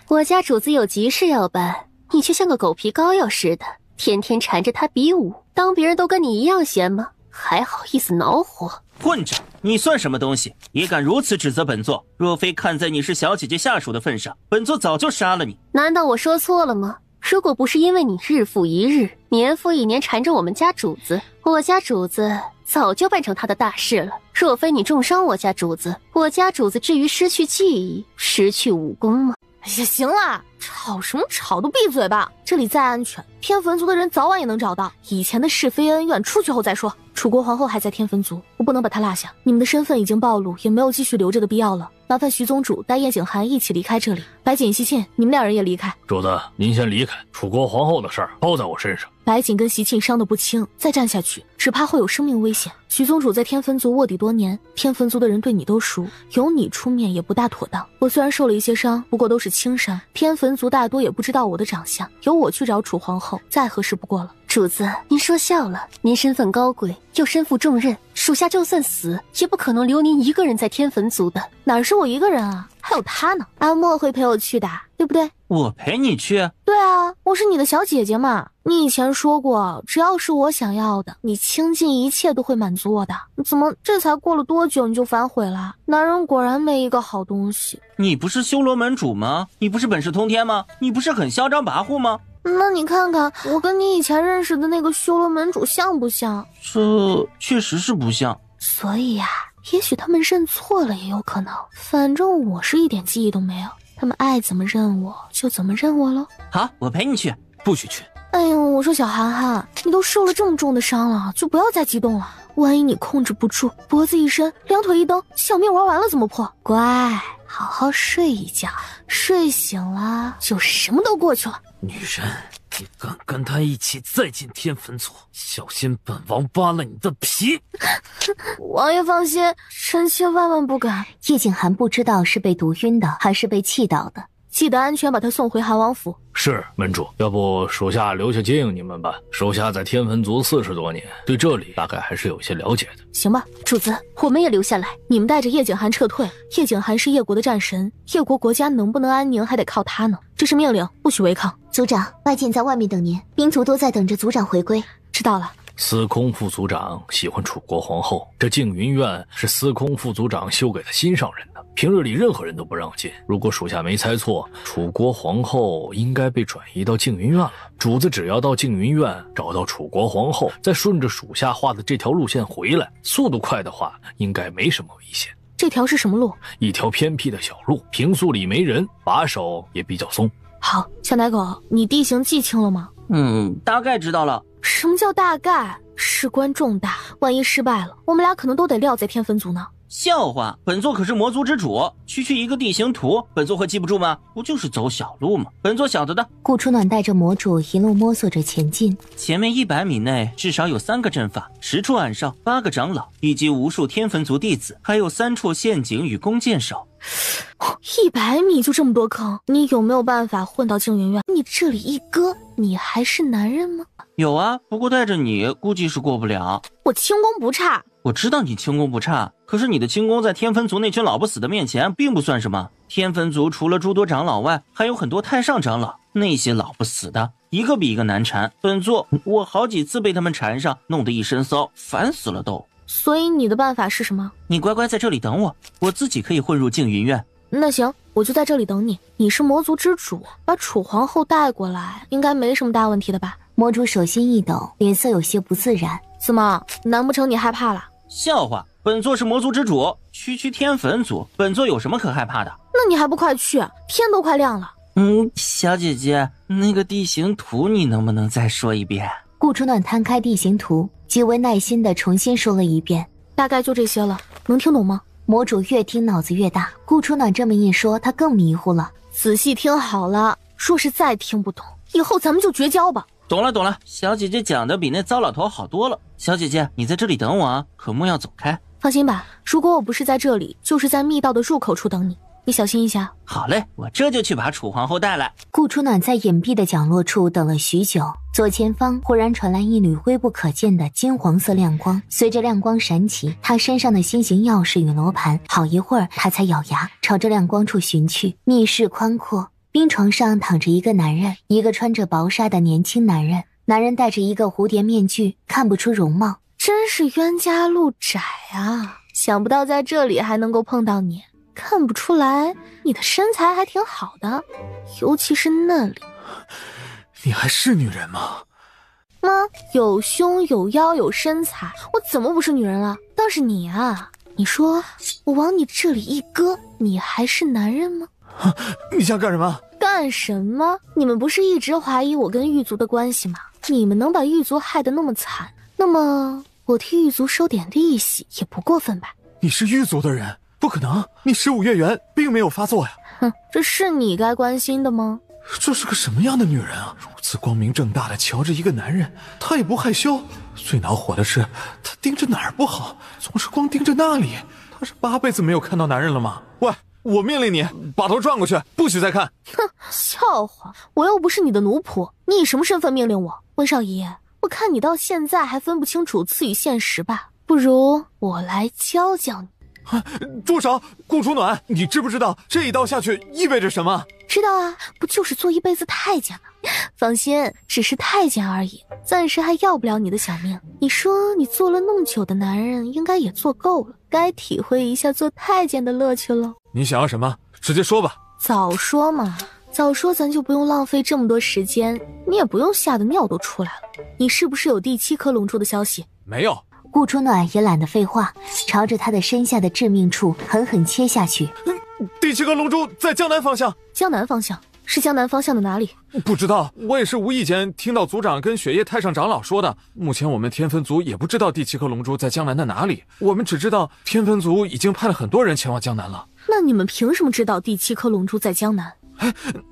我家主子有急事要办，你却像个狗皮膏药似的，天天缠着他比武，当别人都跟你一样闲吗？还好意思恼火？混账！你算什么东西，也敢如此指责本座？若非看在你是小姐姐下属的份上，本座早就杀了你。难道我说错了吗？如果不是因为你日复一日、年复一年缠着我们家主子，我家主子早就办成他的大事了。若非你重伤我家主子，我家主子至于失去记忆、失去武功吗？哎呀，行了，吵什么吵，都闭嘴吧！这里再安全，天坟族的人早晚也能找到。以前的是非恩怨，出去后再说。楚国皇后还在天坟族，我不能把她落下。你们的身份已经暴露，也没有继续留着的必要了。麻烦徐宗主带叶景寒一起离开这里，白锦、西沁，你们两人也离开。主子，您先离开，楚国皇后的事儿包在我身上。白锦跟西沁伤得不轻，再战下去，只怕会有生命危险。徐宗主在天坟族卧底多年，天坟族的人对你都熟，由你出面也不大妥当。我虽然受了一些伤，不过都是轻伤，天坟族大多也不知道我的长相，由我去找楚皇后，再合适不过了。主子，您说笑了，您身份高贵，又身负重任，属下就算死，也不可能留您一个人在天坟族的。哪是我一个人啊，还有他呢。阿莫会陪我去的，对不对？我陪你去？对啊，我是你的小姐姐嘛。你以前说过，只要是我想要的，你倾尽一切都会满足我的。怎么这才过了多久你就反悔了？男人果然没一个好东西。你不是修罗门主吗？你不是本事通天吗？你不是很嚣张跋扈吗？那你看看我跟你以前认识的那个修罗门主像不像？这确实是不像。所以呀，也许他们认错了也有可能。反正我是一点记忆都没有，他们爱怎么认我就怎么认我咯。好，我陪你去。不许去。哎呦，我说小涵涵，你都受了这么重的伤了，就不要再激动了。万一你控制不住，脖子一伸，两腿一蹬，小命玩完了怎么破？乖，好好睡一觉，睡醒了就什么都过去了。女人，你敢跟他一起再进天坟族，小心本王扒了你的皮！王爷放心，臣妾万万不敢。叶景寒不知道是被毒晕的，还是被气倒的。记得安全把他送回韩王府。是门主，要不属下留下接应你们吧。属下在天坟族40多年，对这里大概还是有些了解的。行吧，主子，我们也留下来。你们带着叶景寒撤退。叶景寒是叶国的战神，叶国国家能不能安宁还得靠他呢。这是命令，不许违抗。族长，外界在外面等您，兵卒都在等着族长回归。知道了。司空副族长喜欢楚国皇后，这静云院是司空副族长修给的心上人的，平日里任何人都不让进。如果属下没猜错，楚国皇后应该被转移到静云院了。主子只要到静云院找到楚国皇后，再顺着属下画的这条路线回来，速度快的话，应该没什么危险。这条是什么路？一条偏僻的小路，平素里没人，把手也比较松。好，小奶狗，你地形记清了吗？大概知道了。什么叫大概？事关重大，万一失败了，我们俩可能都得撂在天坟族呢。笑话，本座可是魔族之主，区区一个地形图，本座会记不住吗？不就是走小路吗？本座晓得的。顾初暖带着魔主一路摸索着前进，前面100米内至少有3个阵法，10处暗哨，8个长老，以及无数天坟族弟子，还有3处陷阱与弓箭手。100米就这么多坑，你有没有办法混到静云院？你这里一哥，你还是男人吗？有啊，不过带着你估计是过不了。我轻功不差。我知道你轻功不差，可是你的轻功在天坟族那群老不死的面前并不算什么。天坟族除了诸多长老外，还有很多太上长老，那些老不死的一个比一个难缠。本座我好几次被他们缠上，弄得一身骚，烦死了都。所以你的办法是什么？你乖乖在这里等我，我自己可以混入静云院。那行，我就在这里等你。你是魔族之主，把楚皇后带过来，应该没什么大问题的吧？魔主手心一抖，脸色有些不自然。怎么？难不成你害怕了？笑话，本座是魔族之主，区天坟族，本座有什么可害怕的？那你还不快去？天都快亮了。小姐姐，那个地形图你能不能再说一遍？顾初暖摊开地形图，极为耐心地重新说了一遍。大概就这些了，能听懂吗？魔主越听脑子越大，顾初暖这么一说，他更迷糊了。仔细听好了，若是再听不懂，以后咱们就绝交吧。懂了，小姐姐讲的比那糟老头好多了。小姐姐，你在这里等我啊，可莫要走开。放心吧，如果我不是在这里，就是在密道的入口处等你，你小心一下。好嘞，我这就去把楚皇后带来。顾初暖在隐蔽的角落处等了许久，左前方忽然传来一缕微不可见的金黄色亮光，随着亮光闪起，他身上的心形钥匙与罗盘，好一会儿他才咬牙朝着亮光处寻去。密室宽阔，冰床上躺着一个男人，一个穿着薄纱的年轻男人。男人戴着一个蝴蝶面具，看不出容貌。真是冤家路窄啊，想不到在这里还能够碰到你。看不出来你的身材还挺好的，尤其是那里。你还是女人吗？有胸有腰有身材，我怎么不是女人了？倒是你啊，你说我往你这里一搁，你还是男人吗？你想干什么？干什么？你们不是一直怀疑我跟狱卒的关系吗？你们能把狱卒害得那么惨，那么我替狱卒收点利息也不过分吧？你是狱卒的人，不可能，你15月圆并没有发作呀。哼，这是你该关心的吗？这是个什么样的女人啊？如此光明正大的瞧着一个男人，她也不害羞。最恼火的是，她盯着哪儿不好，总是光盯着那里。她是8辈子没有看到男人了吗？喂，我命令你把头转过去，不许再看。哼，笑话，我又不是你的奴仆，你以什么身份命令我？温少仪，我看你到现在还分不清楚次与现实吧，不如我来教教你。住手！顾初暖，你知不知道这一刀下去意味着什么？知道啊，不就是做一辈子太监吗？放心，只是太监而已，暂时还要不了你的小命。你说你做了那么久的男人，应该也做够了，该体会一下做太监的乐趣了。你想要什么？直接说吧。早说嘛，早说咱就不用浪费这么多时间，你也不用吓得尿都出来了。你是不是有第7颗龙珠的消息？没有。顾初暖也懒得废话，朝着他的身下的致命处狠狠切下去。第7颗龙珠在江南方向。江南方向？是江南方向的哪里？不知道，我也是无意间听到族长跟雪夜太上长老说的。目前我们天分族也不知道第7颗龙珠在江南的哪里，我们只知道天分族已经派了很多人前往江南了。那你们凭什么知道第7颗龙珠在江南？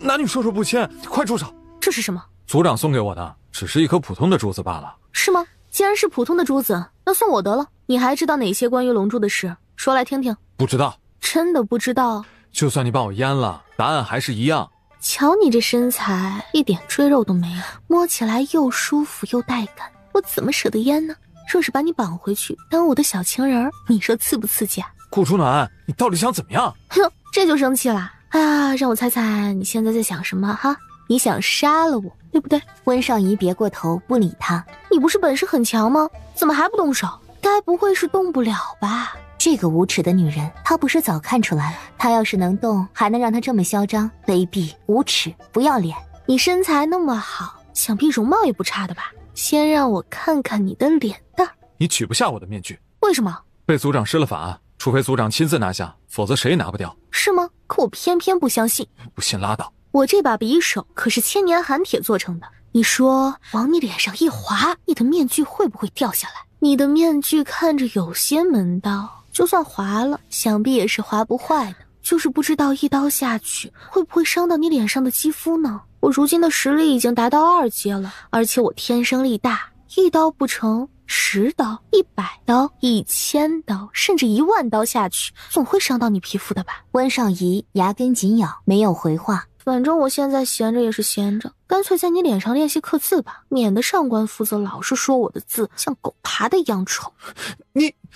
男女授受不亲，快住手！这是什么？族长送给我的，只是一颗普通的珠子罢了。是吗？既然是普通的珠子，那送我得了。你还知道哪些关于龙珠的事？说来听听。不知道。真的不知道？就算你把我阉了，答案还是一样。瞧你这身材，一点赘肉都没有，摸起来又舒服又带感，我怎么舍得阉呢？若是把你绑回去当我的小情人，你说刺不刺激啊？顾初暖，你到底想怎么样？哼，这就生气了。哎呀，让我猜猜你现在在想什么哈？你想杀了我，对不对？温少仪别过头不理他。你不是本事很强吗？怎么还不动手？该不会是动不了吧？这个无耻的女人，她不是早看出来了？她要是能动，还能让她这么嚣张、卑鄙、无耻、不要脸？你身材那么好，想必容貌也不差的吧？先让我看看你的脸蛋。你取不下我的面具。为什么？被族长施了法，除非族长亲自拿下，否则谁也拿不掉。是吗？可我偏偏不相信。不信拉倒。我这把匕首可是千年寒铁做成的，你说往你脸上一划，你的面具会不会掉下来？你的面具看着有些门道，就算划了，想必也是划不坏的。就是不知道一刀下去会不会伤到你脸上的肌肤呢？我如今的实力已经达到2阶了，而且我天生力大，一刀不成10刀、100刀、1000刀，甚至10000刀下去，总会伤到你皮肤的吧？温少仪牙根紧咬，没有回话。反正我现在闲着也是闲着，干脆在你脸上练习刻字吧，免得上官夫子老是说我的字像狗爬的一样丑。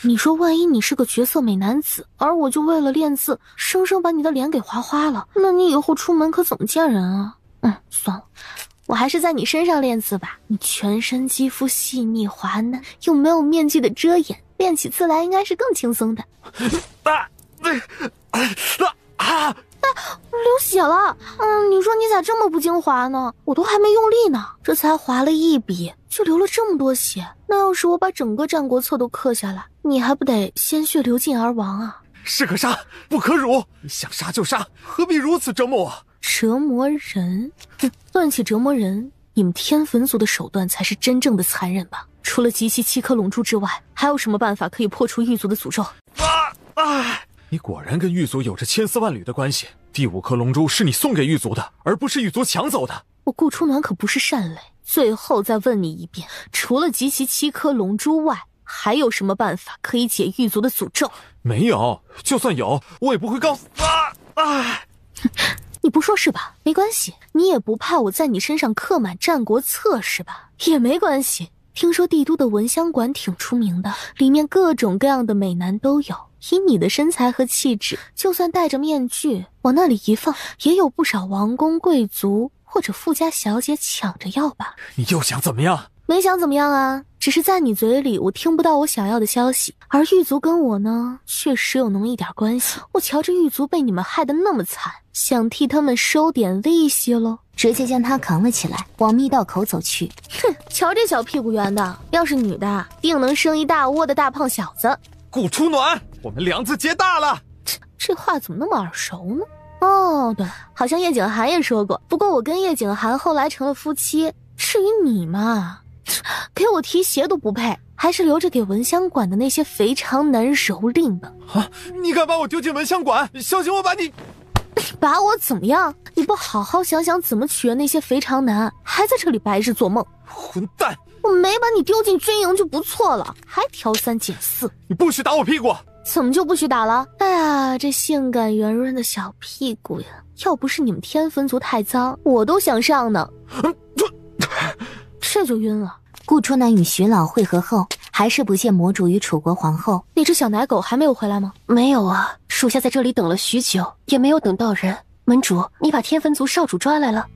你说万一你是个绝色美男子，而我就为了练字，生生把你的脸给划花了，那你以后出门可怎么见人啊？算了，我还是在你身上练字吧。你全身肌肤细腻滑嫩，又没有面具的遮掩，练起字来应该是更轻松的。流血了。你说你咋这么不精华呢？我都还没用力呢，这才划了一笔就流了这么多血，那要是我把整个战国策都刻下来，你还不得鲜血流尽而亡啊？是可杀不可辱，你想杀就杀，何必如此折磨我？折磨人？论起折磨人，你们天坟族的手段才是真正的残忍吧？除了集齐7颗龙珠之外，还有什么办法可以破除狱族的诅咒？你果然跟狱族有着千丝万缕的关系。第5颗龙珠是你送给狱族的，而不是狱族抢走的。我顾初暖可不是善类，最后再问你一遍，除了集齐7颗龙珠外，还有什么办法可以解狱族的诅咒？没有，就算有，我也不会告诉你不说是吧？没关系，你也不怕我在你身上刻满战国策是吧？也没关系。听说帝都的闻香馆挺出名的，里面各种各样的美男都有。以你的身材和气质，就算戴着面具往那里一放，也有不少王公贵族或者富家小姐抢着要吧。你又想怎么样？没想怎么样啊，只是在你嘴里我听不到我想要的消息，而狱卒跟我呢，确实有那么一点关系。我瞧着狱卒被你们害得那么惨，想替他们收点利息咯。直接将他扛了起来，往密道口走去。哼，瞧这小屁股圆的，要是女的，定能生一大窝的大胖小子。顾初暖，我们梁子结大了。这话怎么那么耳熟呢？哦，对，好像叶景涵也说过，不过我跟叶景涵后来成了夫妻。至于你嘛，给我提鞋都不配，还是留着给闻香馆的那些肥肠男蹂躏吧。啊！你敢把我丢进闻香馆，小心我把你……把我怎么样？你不好好想想怎么取悦那些肥肠男，还在这里白日做梦！混蛋！我没把你丢进军营就不错了，还挑3拣4。你不许打我屁股！怎么就不许打了？哎呀，这性感圆润的小屁股呀，要不是你们天坟族太脏，我都想上呢。这就晕了。顾初南与徐老会合后，还是不见魔主与楚国皇后。那只小奶狗还没有回来吗？没有啊，属下在这里等了许久，也没有等到人。门主，你把天坟族少主抓来了。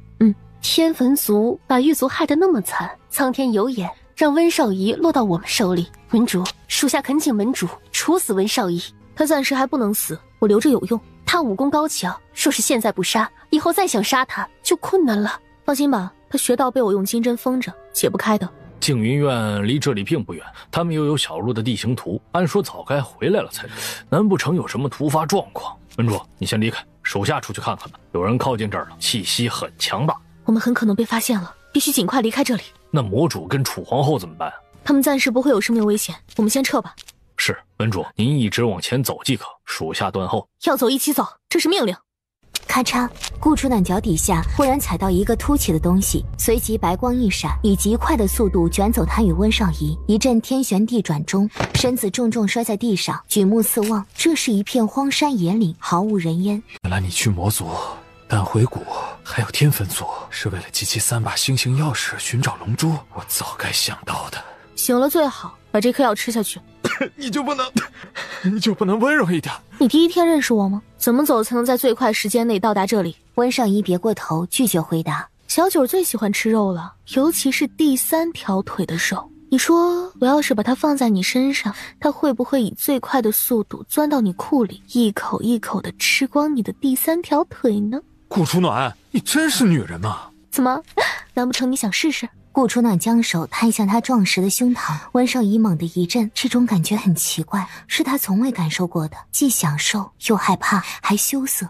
天坟族把狱卒害得那么惨，苍天有眼，让温少仪落到我们手里。门主，属下恳请门主处死温少仪。他暂时还不能死，我留着有用。他武功高强，说是现在不杀，以后再想杀他就困难了。放心吧，他穴道被我用金针封着，解不开的。静云院离这里并不远，他们又有小路的地形图，按说早该回来了才对，难不成有什么突发状况？门主，你先离开，属下出去看看吧。有人靠近这儿了，气息很强大，我们很可能被发现了，必须尽快离开这里。那魔主跟楚皇后怎么办？他们暂时不会有生命危险，我们先撤吧。是，门主，您一直往前走即可，属下断后。要走一起走，这是命令。咔嚓，顾初暖脚底下忽然踩到一个凸起的东西，随即白光一闪，以极快的速度卷走他与温少仪。一阵天旋地转中，身子重重摔在地上，举目四望，这是一片荒山野岭，毫无人烟。原来你去魔族、丹回谷还有天坟族，是为了集齐3把星星钥匙寻找龙珠，我早该想到的。醒了最好，把这颗药吃下去。你就不能温柔一点？你第一天认识我吗？怎么走才能在最快时间内到达这里？温少仪别过头，拒绝回答。小九最喜欢吃肉了，尤其是第3条腿的肉。你说我要是把它放在你身上，它会不会以最快的速度钻到你裤里，一口一口的吃光你的第3条腿呢？顾初暖，你真是女人吗？怎么？难不成你想试试？顾初暖将手探向他壮实的胸膛，温少仪猛地一震，这种感觉很奇怪，是他从未感受过的，既享受又害怕，还羞涩。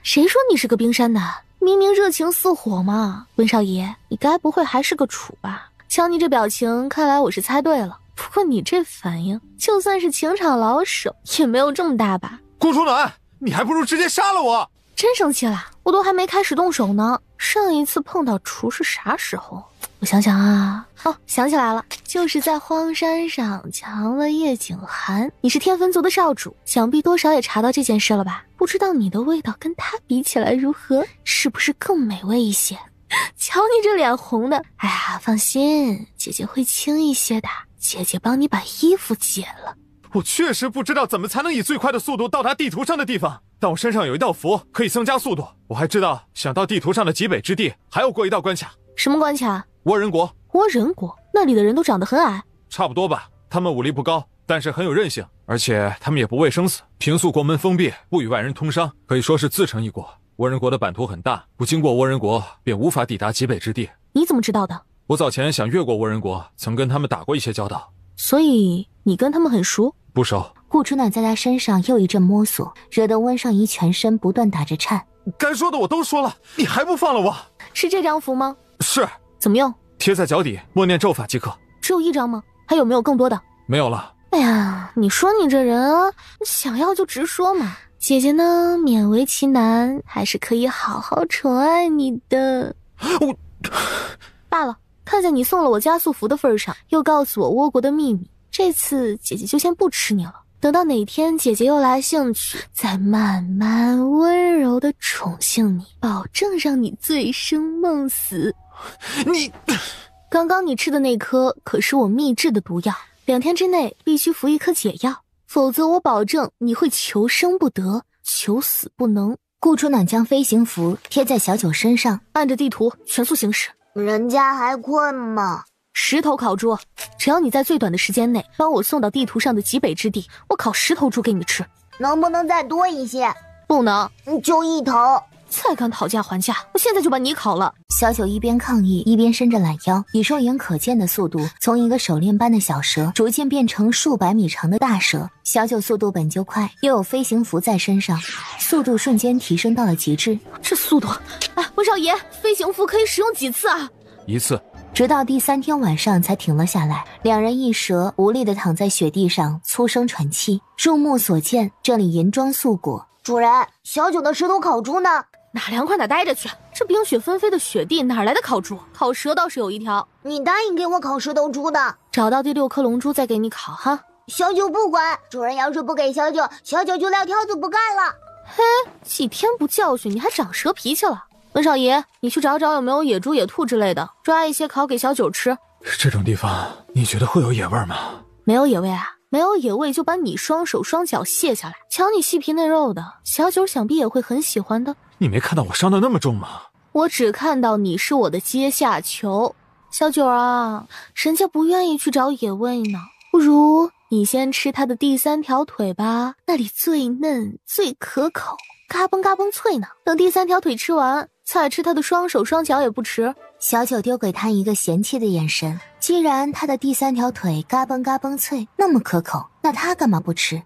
谁说你是个冰山男？明明热情似火嘛。温少仪，你该不会还是个处吧？瞧你这表情，看来我是猜对了。不过你这反应，就算是情场老手也没有这么大吧？顾初暖，你还不如直接杀了我！真生气了，我都还没开始动手呢。上一次碰到厨是啥时候？我想想啊，哦，想起来了，就是在荒山上强了叶景涵。你是天坟族的少主，想必多少也查到这件事了吧？不知道你的味道跟他比起来如何，是不是更美味一些？瞧你这脸红的，哎呀，放心，姐姐会轻一些的，姐姐帮你把衣服解了。我确实不知道怎么才能以最快的速度到达地图上的地方，但我身上有一道符可以增加速度。我还知道想到地图上的极北之地还要过一道关卡。什么关卡？倭人国。倭人国？那里的人都长得很矮？差不多吧，他们武力不高，但是很有韧性，而且他们也不畏生死，平素国门封闭，不与外人通商，可以说是自成一国。倭人国的版图很大，不经过倭人国便无法抵达极北之地。你怎么知道的？我早前想越过倭人国，曾跟他们打过一些交道。所以你跟他们很熟？不熟。顾初暖在他身上又一阵摸索，惹得温少仪全身不断打着颤。该说的我都说了，你还不放了我？是这张符吗？是。怎么用？贴在脚底，默念咒法即可。只有1张吗？还有没有更多的？没有了。哎呀，你说你这人啊，想要就直说嘛。姐姐呢，勉为其难，还是可以好好宠爱你的。罢了，看在你送了我加速符的份上，又告诉我倭国的秘密，这次姐姐就先不吃你了。等到哪天姐姐又来兴趣，再慢慢温柔的宠幸你，保证让你醉生梦死。你，刚刚你吃的那颗可是我秘制的毒药，2天之内必须服1颗解药，否则我保证你会求生不得，求死不能。顾初暖将飞行符贴在小九身上，按着地图全速行驶。人家还困吗？石头烤猪，只要你在最短的时间内帮我送到地图上的极北之地，我烤10头猪给你吃。能不能再多一些？不能，就1头。再敢讨价还价，我现在就把你烤了。小九一边抗议，一边伸着懒腰，以肉眼可见的速度，从一个手链般的小蛇，逐渐变成数百米长的大蛇。小九速度本就快，又有飞行符在身上，速度瞬间提升到了极致。这速度，哎，温少爷，飞行符可以使用几次啊？1次。直到第3天晚上才停了下来，两人一蛇无力地躺在雪地上，粗声喘气。入目所见，这里银装素裹。主人，小九的石头烤猪呢？哪凉快哪待着去，这冰雪纷飞的雪地哪来的烤猪？烤蛇倒是有1条。你答应给我烤石头猪的，找到第6颗龙珠再给你烤哈。小九不管，主人要是不给小九，小九就撂挑子不干了。嘿，几天不教训你还长蛇脾气了。温少爷，你去找找有没有野猪野兔之类的，抓一些烤给小九吃。这种地方你觉得会有野味吗？没有野味啊，没有野味就把你双手双脚卸下来，瞧你细皮嫩肉的，小九想必也会很喜欢的。你没看到我伤得那么重吗？我只看到你是我的阶下囚。小九啊，人家不愿意去找野味呢，不如你先吃他的第3条腿吧，那里最嫩最可口，嘎嘣嘎嘣脆呢。等第3条腿吃完，再吃他的双手双脚也不迟。小九丢给他一个嫌弃的眼神，既然他的第3条腿嘎嘣嘎嘣脆，那么可口，那他干嘛不吃？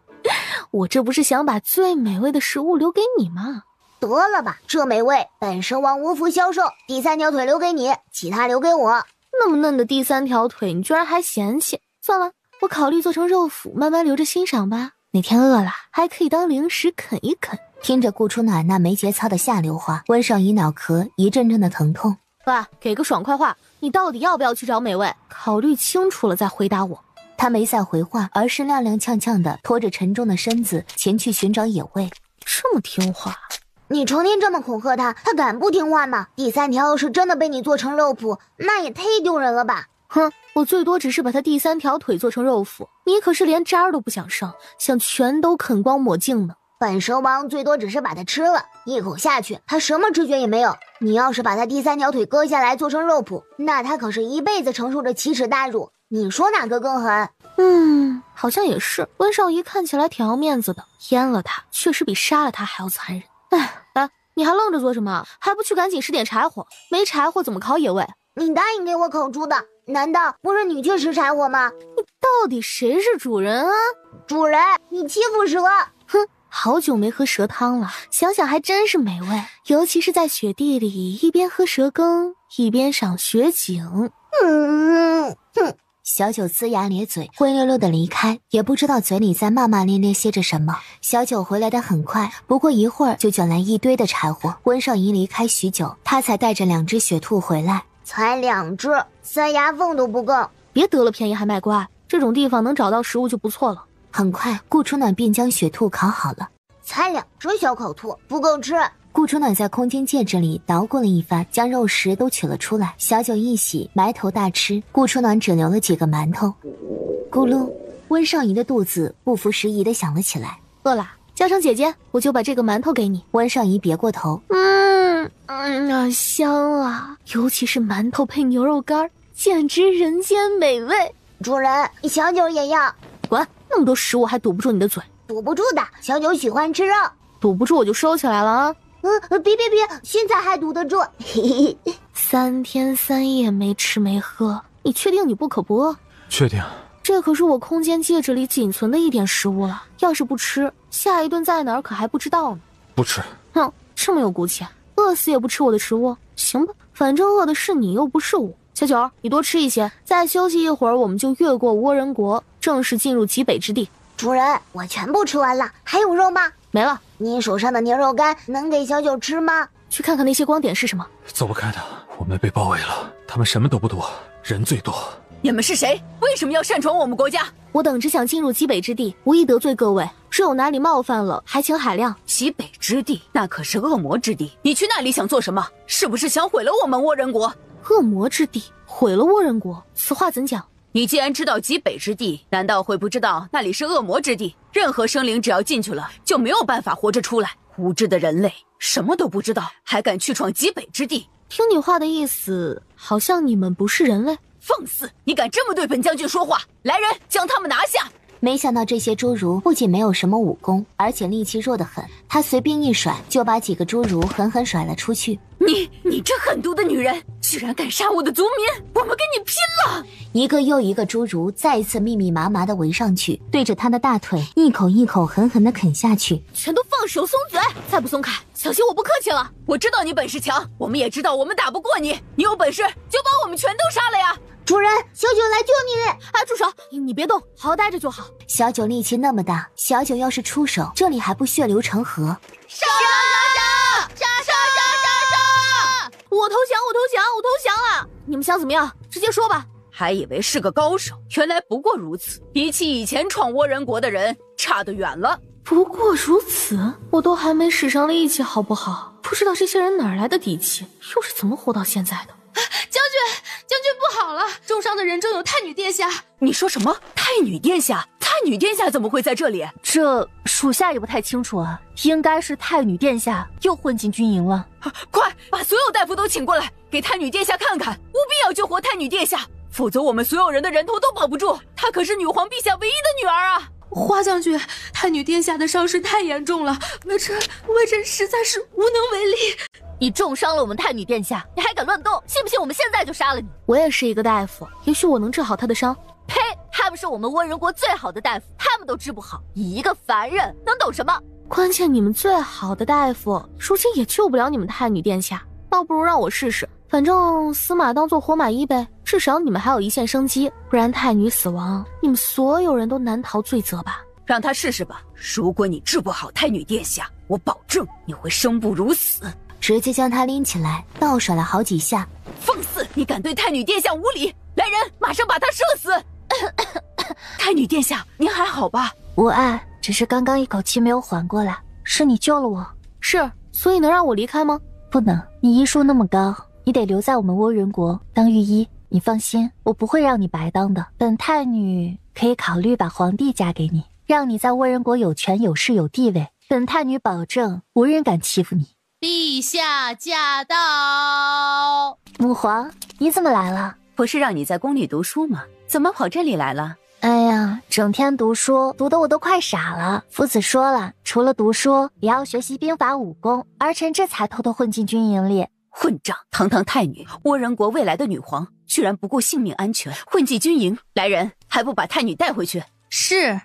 我这不是想把最美味的食物留给你吗？得了吧，这美味本身王无福销售，第3条腿留给你，其他留给我。那么嫩的第3条腿你居然还嫌弃，算了，我考虑做成肉脯，慢慢留着欣赏吧，哪天饿了还可以当零食啃一啃。听着顾初暖那没节操的下流话，温少仪脑壳一阵阵的疼痛。喂，给个爽快话，你到底要不要去找美味？考虑清楚了再回答我。他没再回话，而是踉踉跄跄的拖着沉重的身子前去寻找野味。这么听话，你成天这么恐吓他，他敢不听话吗？第3条要是真的被你做成肉脯，那也忒丢人了吧。哼，我最多只是把他第3条腿做成肉脯，你可是连渣儿都不想剩，想全都啃光抹净呢。本蛇王最多只是把它吃了，一口下去他什么知觉也没有。你要是把他第3条腿割下来做成肉脯，那他可是一辈子承受着奇耻大辱，你说哪个更狠？好像也是。温少仪看起来挺要面子的，阉了他确实比杀了他还要残忍。哎，你还愣着做什么？还不去赶紧拾点柴火？没柴火怎么烤野味？你答应给我烤猪的，难道不是你去拾柴火吗？你到底谁是主人啊？主人，你欺负蛇！哼，好久没喝蛇汤了，想想还真是美味，尤其是在雪地里一边喝蛇羹一边赏雪景。小九龇牙咧嘴，灰溜溜的离开，也不知道嘴里在骂骂咧咧些着什么。小九回来的很快，不过一会儿就卷来一堆的柴火。温少仪离开许久，他才带着2只雪兔回来。才2只，3牙缝都不够。别得了便宜还卖乖，这种地方能找到食物就不错了。很快，顾初暖便将雪兔烤好了。才2只小烤兔，不够吃。顾初暖在空间戒指里捣鼓了一番，将肉食都取了出来。小九一洗，埋头大吃。顾初暖只留了几个馒头。咕噜，温少仪的肚子不符时宜地响了起来。饿了，叫声姐姐，我就把这个馒头给你。温少仪别过头。香啊，尤其是馒头配牛肉干，简直人间美味。主人，小九也要。滚，那么多食物还堵不住你的嘴？堵不住的，小九喜欢吃肉。堵不住我就收起来了啊。别，现在还堵得住。3天3夜没吃没喝，你确定你不可不饿？确定。这可是我空间戒指里仅存的一点食物了，要是不吃，下一顿在哪儿可还不知道呢。不吃。哼，这么有骨气，饿死也不吃我的食物？行吧，反正饿的是你又不是我。小九，你多吃一些，再休息一会儿，我们就越过倭人国，正式进入极北之地。主人，我全部吃完了，还有肉吗？没了。你手上的牛肉干能给小九吃吗？去看看那些光点是什么。走不开的，我们被包围了。他们什么都不多，人最多。你们是谁？为什么要擅闯我们国家？我等只想进入极北之地，无意得罪各位，只有哪里冒犯了，还请海量。极北之地那可是恶魔之地，你去那里想做什么？是不是想毁了我们倭人国？恶魔之地，毁了倭人国，此话怎讲？你既然知道极北之地，难道会不知道那里是恶魔之地？任何生灵只要进去了，就没有办法活着出来。无知的人类，什么都不知道，还敢去闯极北之地？听你话的意思，好像你们不是人类。放肆！你敢这么对本将军说话？来人，将他们拿下！没想到这些侏儒不仅没有什么武功，而且力气弱得很。他随便一甩，就把几个侏儒狠狠甩了出去。你这狠毒的女人，居然敢杀我的族民！我们跟你拼了！一个又一个侏儒再一次密密麻麻地围上去，对着他的大腿一口一口狠狠地啃下去。全都放手松嘴！再不松开，小心我不客气了。我知道你本事强，我们也知道我们打不过你。你有本事就把我们全都杀了呀！主人，小九来救你！哎，住手！你别动，好好待着就好。小九力气那么大，小九要是出手，这里还不血流成河？杀！我投降了！你们想怎么样？直接说吧。还以为是个高手，原来不过如此。比起以前闯倭人国的人，差得远了。不过如此，我都还没使上力气，好不好？不知道这些人哪来的底气，又是怎么活到现在的？将军不好了，重伤的人中有太女殿下。你说什么？太女殿下？太女殿下怎么会在这里？这属下也不太清楚啊，应该是太女殿下又混进军营了。快把所有大夫都请过来，给太女殿下看看，务必要救活太女殿下，否则我们所有人的人头都保不住。她可是女皇陛下唯一的女儿啊！花将军，太女殿下的伤势太严重了，微臣实在是无能为力。你重伤了我们太女殿下，你还敢乱动？信不信我们现在就杀了你？我也是一个大夫，也许我能治好他的伤。呸！他们是我们倭人国最好的大夫，他们都治不好，你一个凡人能懂什么？关键你们最好的大夫，如今也救不了你们太女殿下，倒不如让我试试。反正死马当做活马医呗，至少你们还有一线生机。不然太女死亡，你们所有人都难逃罪责吧。让他试试吧。如果你治不好太女殿下，我保证你会生不如死。直接将他拎起来，倒甩了好几下。放肆！你敢对太女殿下无礼！来人，马上把他射死！太女殿下，您还好吧？无碍，只是刚刚一口气没有缓过来。是你救了我。是，所以能让我离开吗？不能，你医术那么高，你得留在我们倭人国当御医。你放心，我不会让你白当的。本太女可以考虑把皇帝嫁给你，让你在倭人国有权有势有地位。本太女保证无人敢欺负你。陛下驾到！母皇，你怎么来了？不是让你在宫里读书吗？怎么跑这里来了？哎呀，整天读书，读得我都快傻了。夫子说了，除了读书，也要学习兵法武功，儿臣这才偷偷混进军营里。混账！堂堂太女，倭人国未来的女皇，居然不顾性命安全，混进军营！来人，还不把太女带回去？是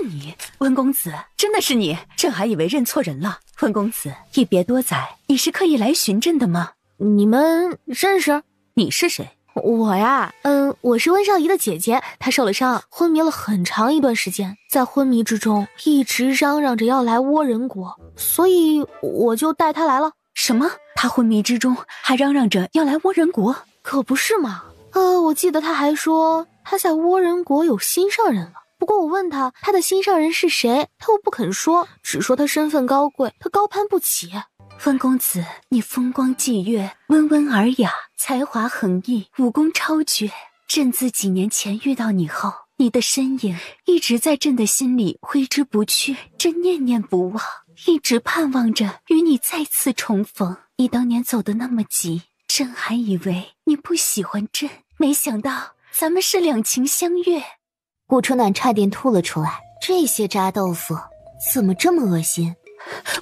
你，温公子，真的是你，朕还以为认错人了。温公子，一别多载，你是刻意来寻朕的吗？你们认识？你是谁？我呀，我是温少仪的姐姐，她受了伤，昏迷了很长一段时间，在昏迷之中一直嚷嚷着要来倭人国，所以我就带她来了。什么？她昏迷之中还嚷嚷着要来倭人国？可不是嘛。我记得她还说她在倭人国有心上人了。不过我问他的心上人是谁，他又不肯说，只说他身份高贵，他高攀不起。温公子，你风光霁月，温文尔雅，才华横溢，武功超绝。朕自几年前遇到你后，你的身影一直在朕的心里挥之不去，朕念念不忘，一直盼望着与你再次重逢。你当年走得那么急，朕还以为你不喜欢朕，没想到咱们是两情相悦。顾春暖差点吐了出来，这些渣豆腐怎么这么恶心？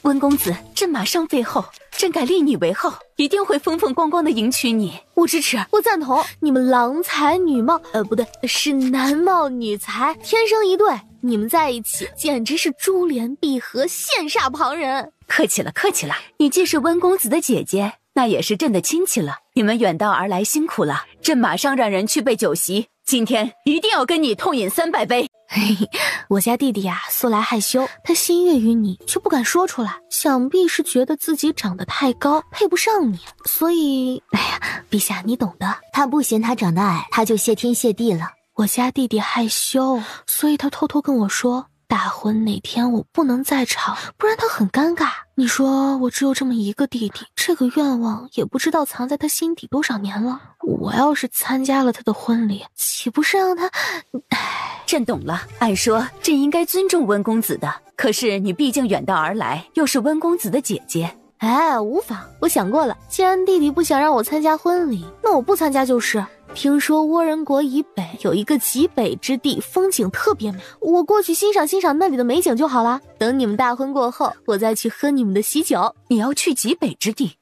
温公子，朕马上废后，朕敢立你为后，一定会风风光光的迎娶你。我支持，我赞同。你们郎才女貌，不对，是男貌女才，天生一对。你们在一起简直是珠联璧合，羡煞旁人。客气了，客气了。你既是温公子的姐姐，那也是朕的亲戚了。你们远道而来，辛苦了。朕马上让人去备酒席。今天一定要跟你痛饮300杯。我家弟弟呀，素来害羞，他心悦于你，却不敢说出来，想必是觉得自己长得太高，配不上你，所以，陛下你懂的。他不嫌他长得矮，他就谢天谢地了。我家弟弟害羞，所以他偷偷跟我说，大婚那天我不能在场，不然他很尴尬。你说我只有这么一个弟弟，这个愿望也不知道藏在他心底多少年了。我要是参加了他的婚礼，岂不是让他……朕懂了，按说朕应该尊重温公子的，可是你毕竟远道而来，又是温公子的姐姐。哎，无妨，我想过了，既然弟弟不想让我参加婚礼，那我不参加就是。听说倭人国以北有一个极北之地，风景特别美，我过去欣赏欣赏那里的美景就好啦。等你们大婚过后，我再去喝你们的喜酒。你要去极北之地？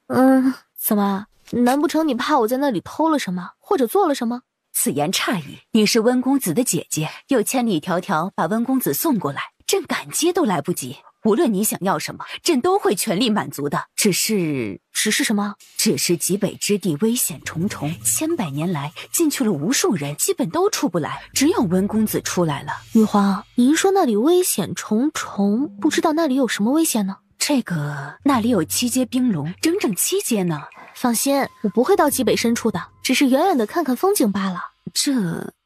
怎么？难不成你怕我在那里偷了什么，或者做了什么？此言差矣，你是温公子的姐姐，又千里迢迢把温公子送过来，朕赶接都来不及。无论你想要什么，朕都会全力满足的。只是什么？只是极北之地危险重重，千百年来进去了无数人，基本都出不来，只有温公子出来了。女皇，您说那里危险重重，不知道那里有什么危险呢？那里有7阶冰龙，整整7阶呢。放心，我不会到极北深处的，只是远远的看看风景罢了。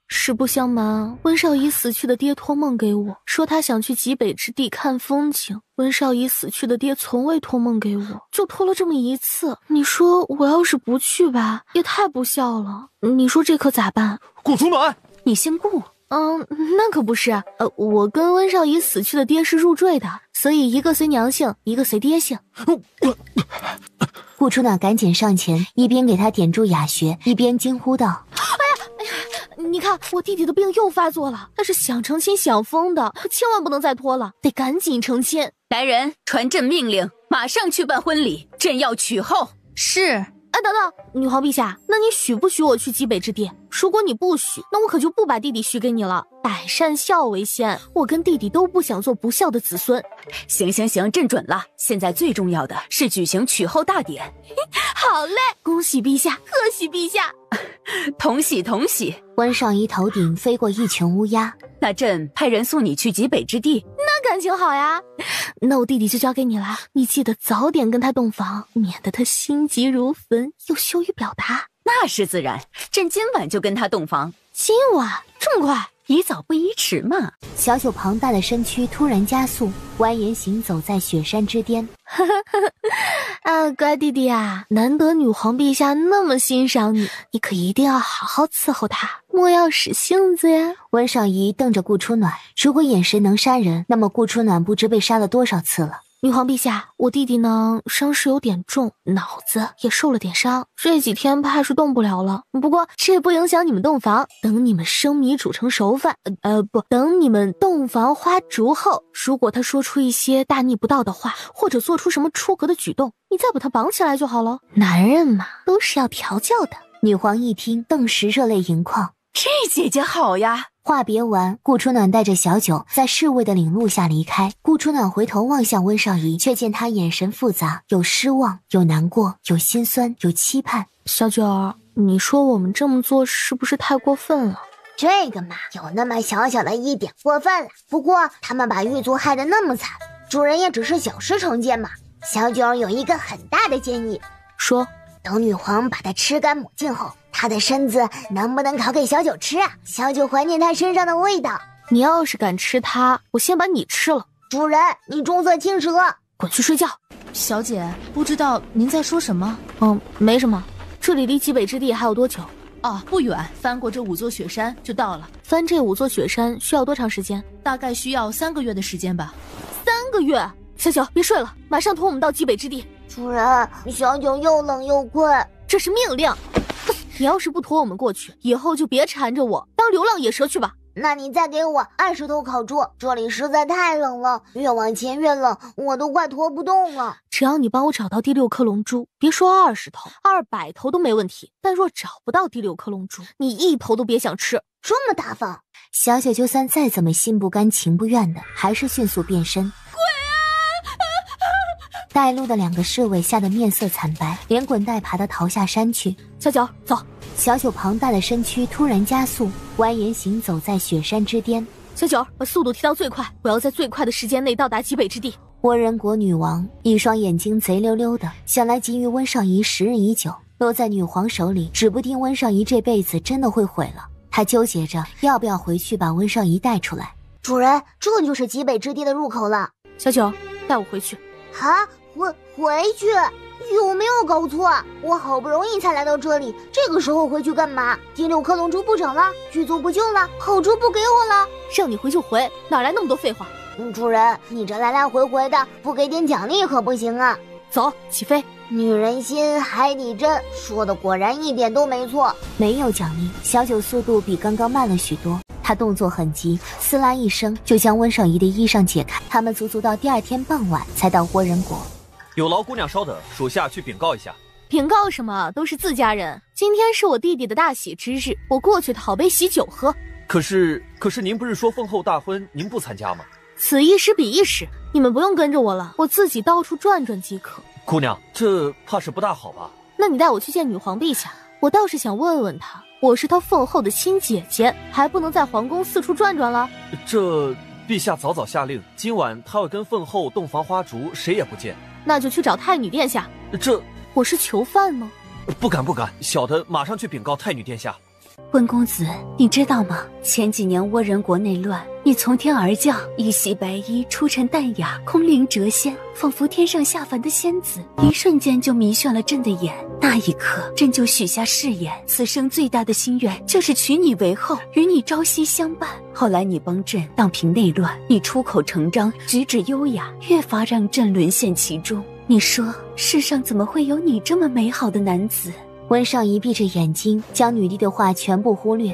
实不相瞒，温少仪死去的爹托梦给我，说他想去极北之地看风景。温少仪死去的爹从未托梦给我，就托了这么一次。你说我要是不去吧，也太不孝了。你说这可咋办？顾楚暖，你姓顾？那可不是。我跟温少仪死去的爹是入赘的，所以一个随娘姓，一个随爹姓。顾楚暖赶紧上前，一边给他点住哑穴，一边惊呼道：你看我弟弟的病又发作了，他是想成亲想疯的，可千万不能再拖了，得赶紧成亲。来人，传朕命令，马上去办婚礼，朕要娶后。是。等等，女皇陛下，那你许不许我去极北之地？如果你不许，那我可就不把弟弟许给你了。百善孝为先，我跟弟弟都不想做不孝的子孙。行，朕准了。现在最重要的是举行娶后大典。好嘞，恭喜陛下，贺喜陛下。同喜。温少仪头顶飞过一群乌鸦，那朕派人送你去极北之地。那感情好呀，那我弟弟就交给你了，你记得早点跟他洞房，免得他心急如焚又羞于表达。那是自然，朕今晚就跟他洞房。今晚？这么快？宜早不宜迟嘛。小九庞大的身躯突然加速，蜿蜒行走在雪山之巅。乖弟弟啊，难得女皇陛下那么欣赏你，你可一定要好好伺候她，莫要使性子呀。温少仪瞪着顾初暖，如果眼神能杀人，那么顾初暖不知被杀了多少次了。女皇陛下，我弟弟呢伤势有点重，脑子也受了点伤，这几天怕是动不了了。不过这也不影响你们洞房，等你们生米煮成熟饭，等你们洞房花烛后，如果他说出一些大逆不道的话，或者做出什么出格的举动，你再把他绑起来就好了。男人嘛，都是要调教的。女皇一听，顿时热泪盈眶。这姐姐好呀！话别完，顾初暖带着小九在侍卫的领路下离开。顾初暖回头望向温少仪，却见他眼神复杂，有失望，有难过，有心酸，有期盼。小九儿，你说我们这么做是不是太过分了？这个嘛，有那么小小的一点过分了。不过他们把狱卒害得那么惨，主人也只是小事成见嘛。小九儿有一个很大的建议，说等女皇把她吃干抹净后，她的身子能不能烤给小九吃啊？小九怀念她身上的味道。你要是敢吃它，我先把你吃了。主人，你重色轻蛇，滚去睡觉。小姐，不知道您在说什么？没什么。这里离极北之地还有多久？不远，翻过这5座雪山就到了。翻这5座雪山需要多长时间？大概需要3个月的时间吧。3个月？小九，别睡了，马上驮我们到极北之地。主人，小九又冷又困。这是命令。你要是不驮我们过去，以后就别缠着我，当流浪野蛇去吧。那你再给我20头烤猪，这里实在太冷了，越往前越冷，我都快驮不动了。只要你帮我找到第6颗龙珠，别说20头，200头都没问题。但若找不到第6颗龙珠，你1头都别想吃。这么大方，小九就算再怎么心不甘情不愿的，还是迅速变身。带路的2个侍卫吓得面色惨白，连滚带爬的逃下山去。小九，走！小九庞大的身躯突然加速，蜿蜒行走在雪山之巅。小九，把速度提到最快，我要在最快的时间内到达极北之地。倭人国女王一双眼睛贼溜溜的，想来给予温少仪时日已久。落在女皇手里，指不定温尚仪这辈子真的会毁了。他纠结着要不要回去把温尚仪带出来。主人，这就是极北之地的入口了。小九，带我回去。啊，回去？有没有搞错？我好不容易才来到这里，这个时候回去干嘛？第6颗龙珠不整了，剧组不救了，好处不给我了，让你回就回，哪来那么多废话？主人，你这来来回回的，不给点奖励可不行啊！走，起飞！女人心，海底针，说的果然一点都没错。没有奖励，小九速度比刚刚慢了许多。他动作很急，撕拉一声就将温尚仪的衣裳解开。他们足足到第2天傍晚才到倭人国。有劳姑娘稍等，属下去禀告一下。禀告什么？都是自家人。今天是我弟弟的大喜之日，我过去讨杯喜酒喝。可是您不是说奉后大婚您不参加吗？此一时彼一时，你们不用跟着我了，我自己到处转转即可。姑娘，这怕是不大好吧？那你带我去见女皇陛下，我倒是想问问她，我是她奉后的亲姐姐，还不能在皇宫四处转转了？这陛下早下令，今晚他会跟奉后洞房花烛，谁也不见。那就去找太女殿下。这我是囚犯吗？不敢，小的马上去禀告太女殿下。温公子，你知道吗？前几年倭人国内乱，你从天而降，一袭白衣，出尘淡雅，空灵谪仙，仿佛天上下凡的仙子，一瞬间就迷眩了朕的眼。那一刻，朕就许下誓言，此生最大的心愿就是娶你为后，与你朝夕相伴。后来你帮朕荡平内乱，你出口成章，举止优雅，越发让朕沦陷其中。你说，世上怎么会有你这么美好的男子？温尚仪闭着眼睛，将女帝的话全部忽略。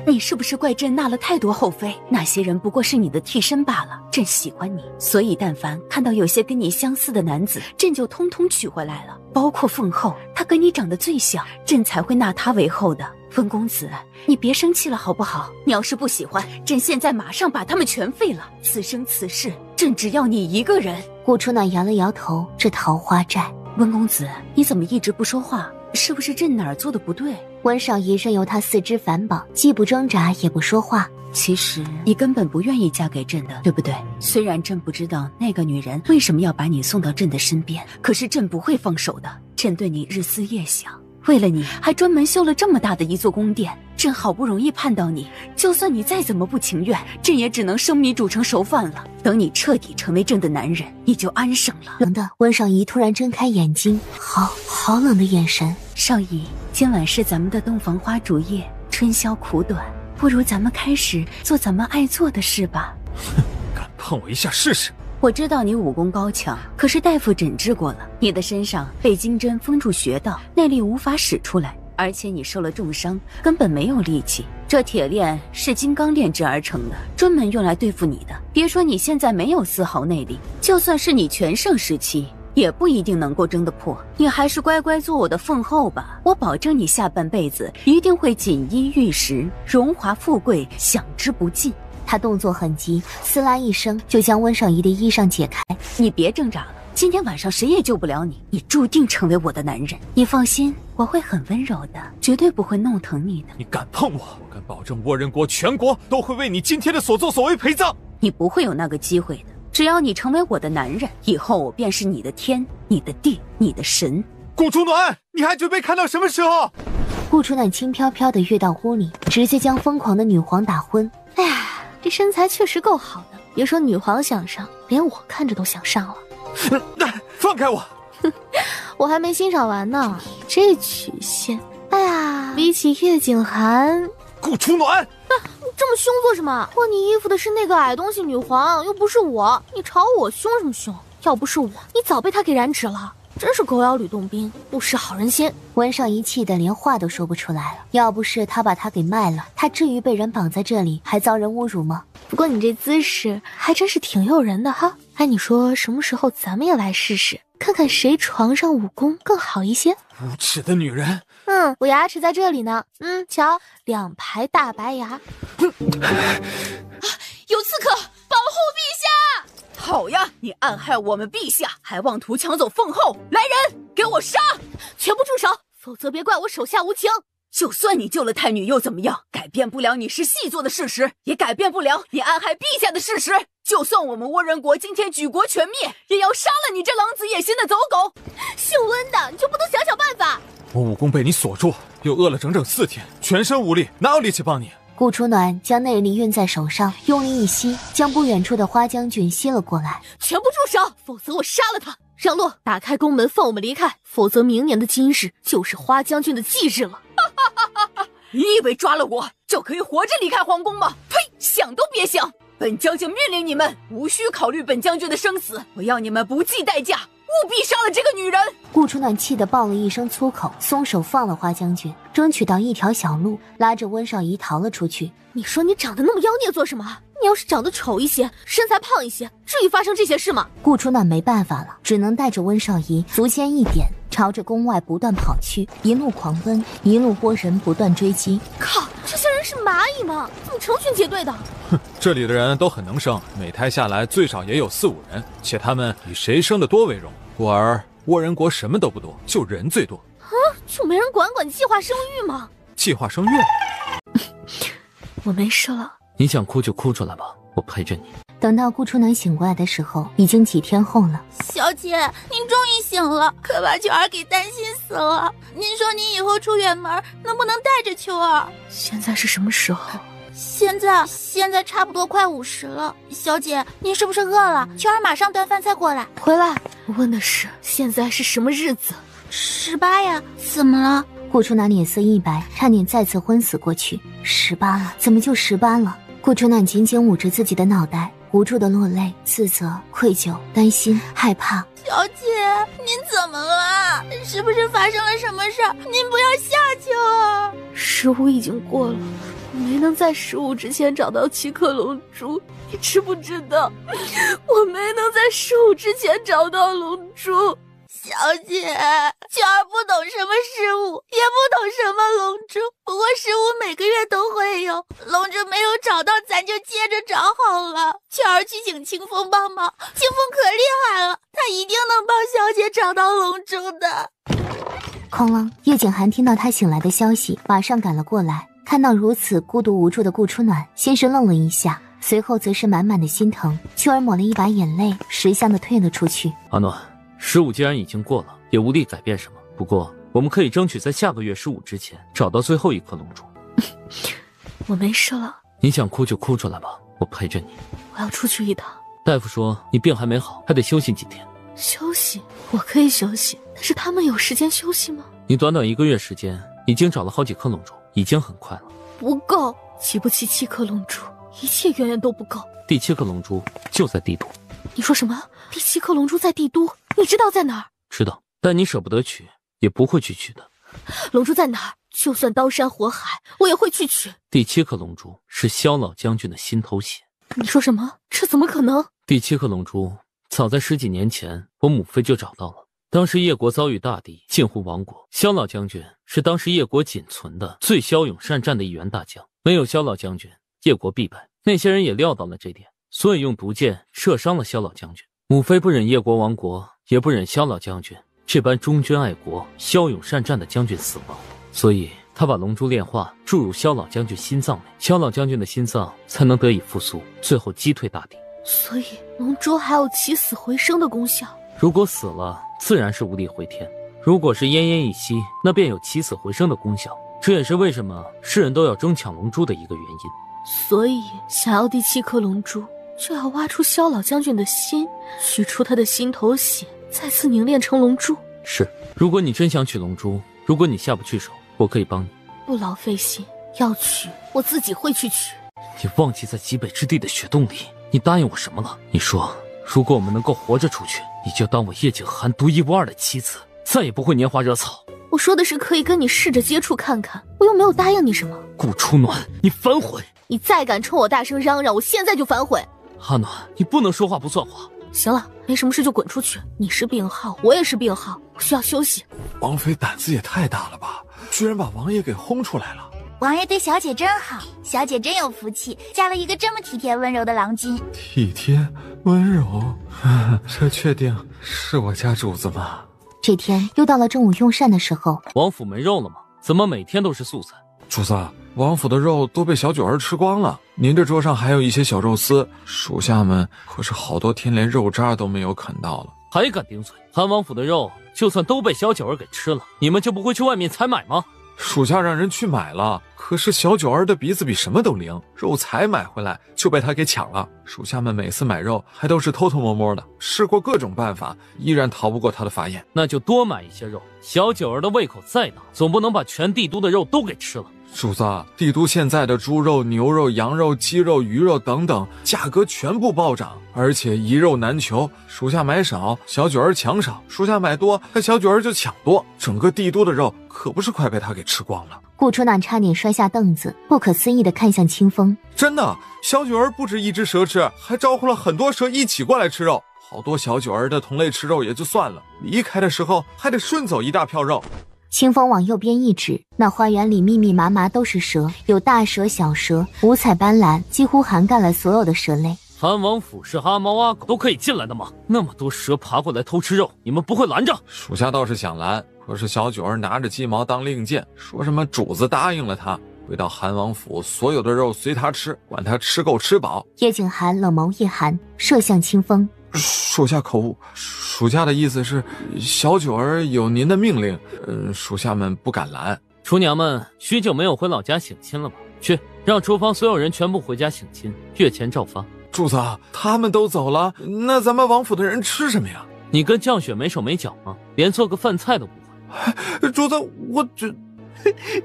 你是不是怪朕纳了太多后妃？那些人不过是你的替身罢了。朕喜欢你，所以但凡看到有些跟你相似的男子，朕就通通娶回来了，包括凤后，她跟你长得最像，朕才会纳她为后的。温公子，你别生气了好不好？你要是不喜欢，朕现在马上把他们全废了。此生此世，朕只要你一个人。顾初暖摇了摇头，这桃花债。温公子，你怎么一直不说话？是不是朕哪儿做的不对？温少仪任由他四肢反绑，既不挣扎也不说话。其实你根本不愿意嫁给朕的，对不对？虽然朕不知道那个女人为什么要把你送到朕的身边，可是朕不会放手的。朕对你日思夜想，为了你还专门修了这么大的一座宫殿。朕好不容易盼到你，就算你再怎么不情愿，朕也只能生米煮成熟饭了。等你彻底成为朕的男人，你就安生了。冷的温少仪突然睁开眼睛，好冷的眼神。少仪，今晚是咱们的洞房花烛夜，春宵苦短，不如咱们开始做咱们爱做的事吧。哼，敢碰我一下试试？我知道你武功高强，可是大夫诊治过了，你的身上被金针封住穴道，内力无法使出来，而且你受了重伤，根本没有力气。这铁链是金刚炼制而成的，专门用来对付你的。别说你现在没有丝毫内力，就算是你全盛时期，也不一定能够争得破。你还是乖乖做我的凤后吧，我保证你下半辈子一定会锦衣玉食，荣华富贵享之不尽。他动作很急，撕拉一声就将温少仪的衣裳解开。你别挣扎了，今天晚上谁也救不了你，你注定成为我的男人。你放心，我会很温柔的，绝对不会弄疼你的。你敢碰我，我敢保证倭人国全国都会为你今天的所作所为陪葬。你不会有那个机会的，只要你成为我的男人，以后我便是你的天，你的地，你的神。顾初暖，你还准备看到什么时候？顾初暖轻飘飘地跃到屋里，直接将疯狂的女皇打昏。哎呀，这身材确实够好的，别说女皇想上，连我看着都想上了。放开我！我还没欣赏完呢，这曲线，哎呀，比起叶景寒，顾初暖，你这么凶做什么？脱你衣服的是那个矮东西女皇，又不是我，你朝我凶什么凶？要不是我，你早被他给染指了。真是狗咬吕洞宾，不识好人心。温少仪气得连话都说不出来了。要不是他把他给卖了，他至于被人绑在这里还遭人侮辱吗？不过你这姿势还真是挺诱人的哈。哎，你说什么时候咱们也来试试，看看谁床上武功更好一些？无耻的女人！我牙齿在这里呢。瞧，2排大白牙。有刺客，保护陛下！好呀，你暗害我们陛下，还妄图抢走凤后，来人，给我杀！全部住手，否则别怪我手下无情。就算你救了太女又怎么样？改变不了你是细作的事实，也改变不了你暗害陛下的事实。就算我们倭人国今天举国全灭，也要杀了你这狼子野心的走狗！姓温的，你就不能想想办法？我武功被你锁住，又饿了整整4天，全身无力，哪有力气帮你？顾初暖将内力运在手上，用力一吸，将不远处的花将军吸了过来。全部住手，否则我杀了他！让路，打开宫门放我们离开，否则明年的今日就是花将军的忌日了。你以为抓了我就可以活着离开皇宫吗？呸！想都别想！本将军命令你们无需考虑本将军的生死，我要你们不计代价务必杀了这个女人！顾初暖气得爆了一声粗口，松手放了花将军，争取到一条小路，拉着温少仪逃了出去。你说你长得那么妖孽做什么？你要是长得丑一些，身材胖一些，至于发生这些事吗？顾初暖没办法了，只能带着温少仪足尖一点，朝着宫外不断跑去，一路狂奔，一路拨人不断追击。靠，这些人是蚂蚁吗？怎么成群结队的？哼，这里的人都很能生，每胎下来最少也有4、5人，且他们以谁生得多为荣。故而倭人国什么都不多，就人最多。啊，就没人管计划生育吗？计划生育？我没事了。你想哭就哭出来吧，我陪着你。等到顾初暖醒过来的时候，已经几天后了。小姐，您终于醒了，可把秋儿给担心死了。您说您以后出远门能不能带着秋儿？现在是什么时候？现在差不多快50了。小姐，您是不是饿了？秋儿马上端饭菜过来。回来，我问的是现在是什么日子？18呀，怎么了？顾初暖脸色一白，差点再次昏死过去。18了，怎么就18了？顾初暖紧紧捂着自己的脑袋，无助的落泪，自责、愧疚、担心、害怕。小姐，您怎么了？是不是发生了什么事儿？您不要下去啊！15已经过了，我没能在15之前找到7颗龙珠，你知不知道？我没能在15之前找到龙珠。小姐，秋儿不懂什么15，也不懂什么龙珠。不过15每个月都会有，龙珠没有找到，咱就接着找好了。秋儿去请清风帮忙，清风可厉害了，他一定能帮小姐找到龙珠的。哐啷！叶景寒听到他醒来的消息，马上赶了过来。看到如此孤独无助的顾初暖，先是愣了一下，随后则是满满的心疼。秋儿抹了一把眼泪，识相的退了出去。阿暖，15既然已经过了，也无力改变什么。不过，我们可以争取在下个月15之前找到最后1颗龙珠。我没事了。你想哭就哭出来吧，我陪着你。我要出去一趟。大夫说你病还没好，还得休息几天。休息？我可以休息，但是他们有时间休息吗？你短短1个月时间，已经找了好几颗龙珠，已经很快了。不够，起不起7颗龙珠，一切远远都不够。第7颗龙珠就在帝都。你说什么？第7颗龙珠在帝都？你知道在哪儿？知道，但你舍不得取，也不会去取的。龙珠在哪儿？就算刀山火海，我也会去取。第7颗龙珠是萧老将军的心头血。你说什么？这怎么可能？第7颗龙珠早在10几年前，我母妃就找到了。当时叶国遭遇大敌，近乎亡国。萧老将军是当时叶国仅存的最骁勇善战的一员大将，没有萧老将军，叶国必败。那些人也料到了这点，所以用毒箭射伤了萧老将军。母妃不忍叶国亡国，也不忍萧老将军这般忠君爱国、骁勇善战的将军死亡，所以他把龙珠炼化注入萧老将军心脏内，萧老将军的心脏才能得以复苏，最后击退大敌。所以龙珠还有起死回生的功效。如果死了，自然是无力回天；如果是奄奄一息，那便有起死回生的功效。这也是为什么世人都要争抢龙珠的一个原因。所以想要第7颗龙珠，就要挖出萧老将军的心，取出他的心头血，再次凝练成龙珠。是，如果你真想取龙珠，如果你下不去手，我可以帮你。不劳费心，要取我自己会去取。你忘记在极北之地的雪洞里，你答应我什么了？你说，如果我们能够活着出去，你就当我叶景寒独一无二的妻子，再也不会拈花惹草。我说的是可以跟你试着接触看看，我又没有答应你什么。顾初暖，你反悔！你再敢冲我大声嚷嚷，我现在就反悔。阿暖，你不能说话不算话。行了，没什么事就滚出去。你是病号，我也是病号，我需要休息。王妃胆子也太大了吧，居然把王爷给轰出来了。王爷对小姐真好，小姐真有福气，嫁了一个这么体贴温柔的郎君。体贴温柔，这确定是我家主子吗？这天又到了正午用膳的时候。王府没肉了吗？怎么每天都是素菜？主子，王府的肉都被小九儿吃光了，您这桌上还有一些小肉丝，属下们可是好多天连肉渣都没有啃到了。还敢顶嘴？韩王府的肉就算都被小九儿给吃了，你们就不会去外面采买吗？属下让人去买了，可是小九儿的鼻子比什么都灵，肉才买回来就被他给抢了。属下们每次买肉还都是偷偷摸摸的，试过各种办法，依然逃不过他的法眼。那就多买一些肉，小九儿的胃口再大，总不能把全帝都的肉都给吃了。主子，帝都现在的猪肉、牛肉、羊肉、鸡肉、鱼肉等等，价格全部暴涨，而且一肉难求。属下买少，小九儿抢少；属下买多，那小九儿就抢多。整个帝都的肉可不是快被他给吃光了。顾初暖差点摔下凳子，不可思议地看向清风。真的，小九儿不止一只蛇吃，还招呼了很多蛇一起过来吃肉。好多小九儿的同类吃肉也就算了，离开的时候还得顺走一大票肉。清风往右边一指，那花园里密密麻麻都是蛇，有大蛇、小蛇，五彩斑斓，几乎涵盖了所有的蛇类。韩王府是阿猫阿狗都可以进来的吗？那么多蛇爬过来偷吃肉，你们不会拦着？属下倒是想拦，可是小九儿拿着鸡毛当令箭，说什么主子答应了他，回到韩王府，所有的肉随他吃，管他吃够吃饱。叶景寒冷眸一寒，射向清风。属下口误，属下的意思是，小九儿有您的命令，属下们不敢拦。厨娘们许久没有回老家省亲了吧？去，让厨房所有人全部回家省亲，月钱照发。主子，他们都走了，那咱们王府的人吃什么呀？你跟降雪没手没脚吗？连做个饭菜都不会。主子，我这。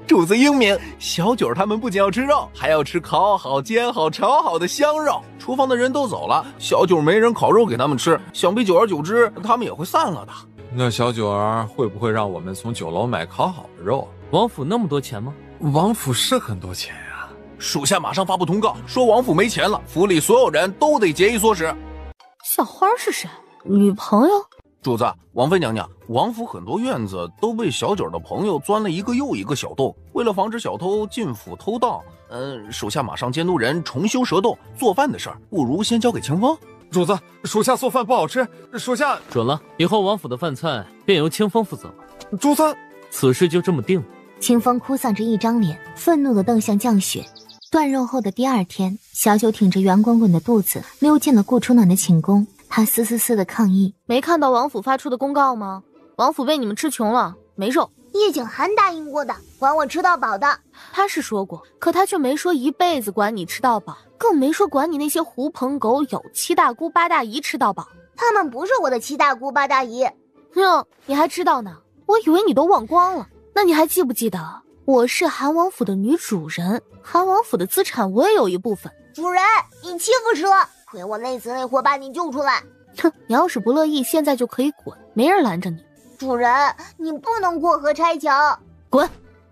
主子英明，小九他们不仅要吃肉，还要吃烤好、煎好、炒好的香肉。厨房的人都走了，小九没人烤肉给他们吃，想必久而久之，他们也会散了的。那小九儿会不会让我们从酒楼买烤好的肉？王府那么多钱吗？王府是很多钱呀。属下马上发布通告，说王府没钱了，府里所有人都得节衣缩食。小花是谁？女朋友？主子，王妃娘娘，王府很多院子都被小九的朋友钻了一个又一个小洞，为了防止小偷进府偷盗，属下马上监督人重修蛇洞，做饭的事儿不如先交给清风。主子，属下做饭不好吃，属下准了，以后王府的饭菜便由清风负责了。主子，此事就这么定了。清风哭丧着一张脸，愤怒地瞪向降雪。断肉后的第二天，小九挺着圆滚滚的肚子溜进了顾初暖的寝宫。他嘶嘶嘶的抗议，没看到王府发出的公告吗？王府被你们吃穷了，没肉。叶景寒答应过的，管我吃到饱的。他是说过，可他却没说一辈子管你吃到饱，更没说管你那些狐朋狗友、七大姑八大姨吃到饱。他们不是我的七大姑八大姨。你还知道呢？我以为你都忘光了。那你还记不记得，我是韩王府的女主人，韩王府的资产我也有一部分。主人，你欺负蛇！亏我累死累活把你救出来。哼，你要是不乐意，现在就可以滚，没人拦着你。主人，你不能过河拆桥。滚！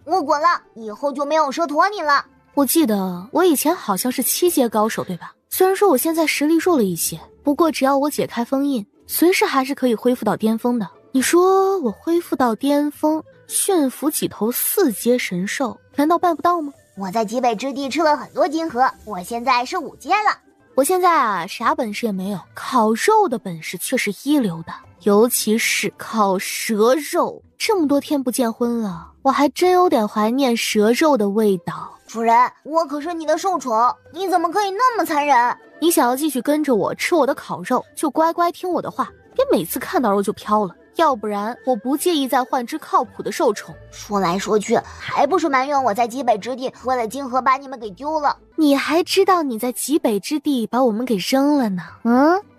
我滚了，以后就没有蛇驮你了。我记得我以前好像是7阶高手，对吧？虽然说我现在实力弱了一些，不过只要我解开封印，随时还是可以恢复到巅峰的。你说我恢复到巅峰，驯服几头4阶神兽，难道办不到吗？我在极北之地吃了很多金河，我现在是5阶了。我现在啥本事也没有，烤肉的本事却是一流的，尤其是烤蛇肉。这么多天不见荤了，我还真有点怀念蛇肉的味道。主人，我可是你的受宠，你怎么可以那么残忍？你想要继续跟着我吃我的烤肉，就乖乖听我的话，别每次看到肉就飘了。要不然我不介意再换只靠谱的受宠。说来说去，还不是埋怨我在极北之地为了金河把你们给丢了。你还知道你在极北之地把我们给扔了呢？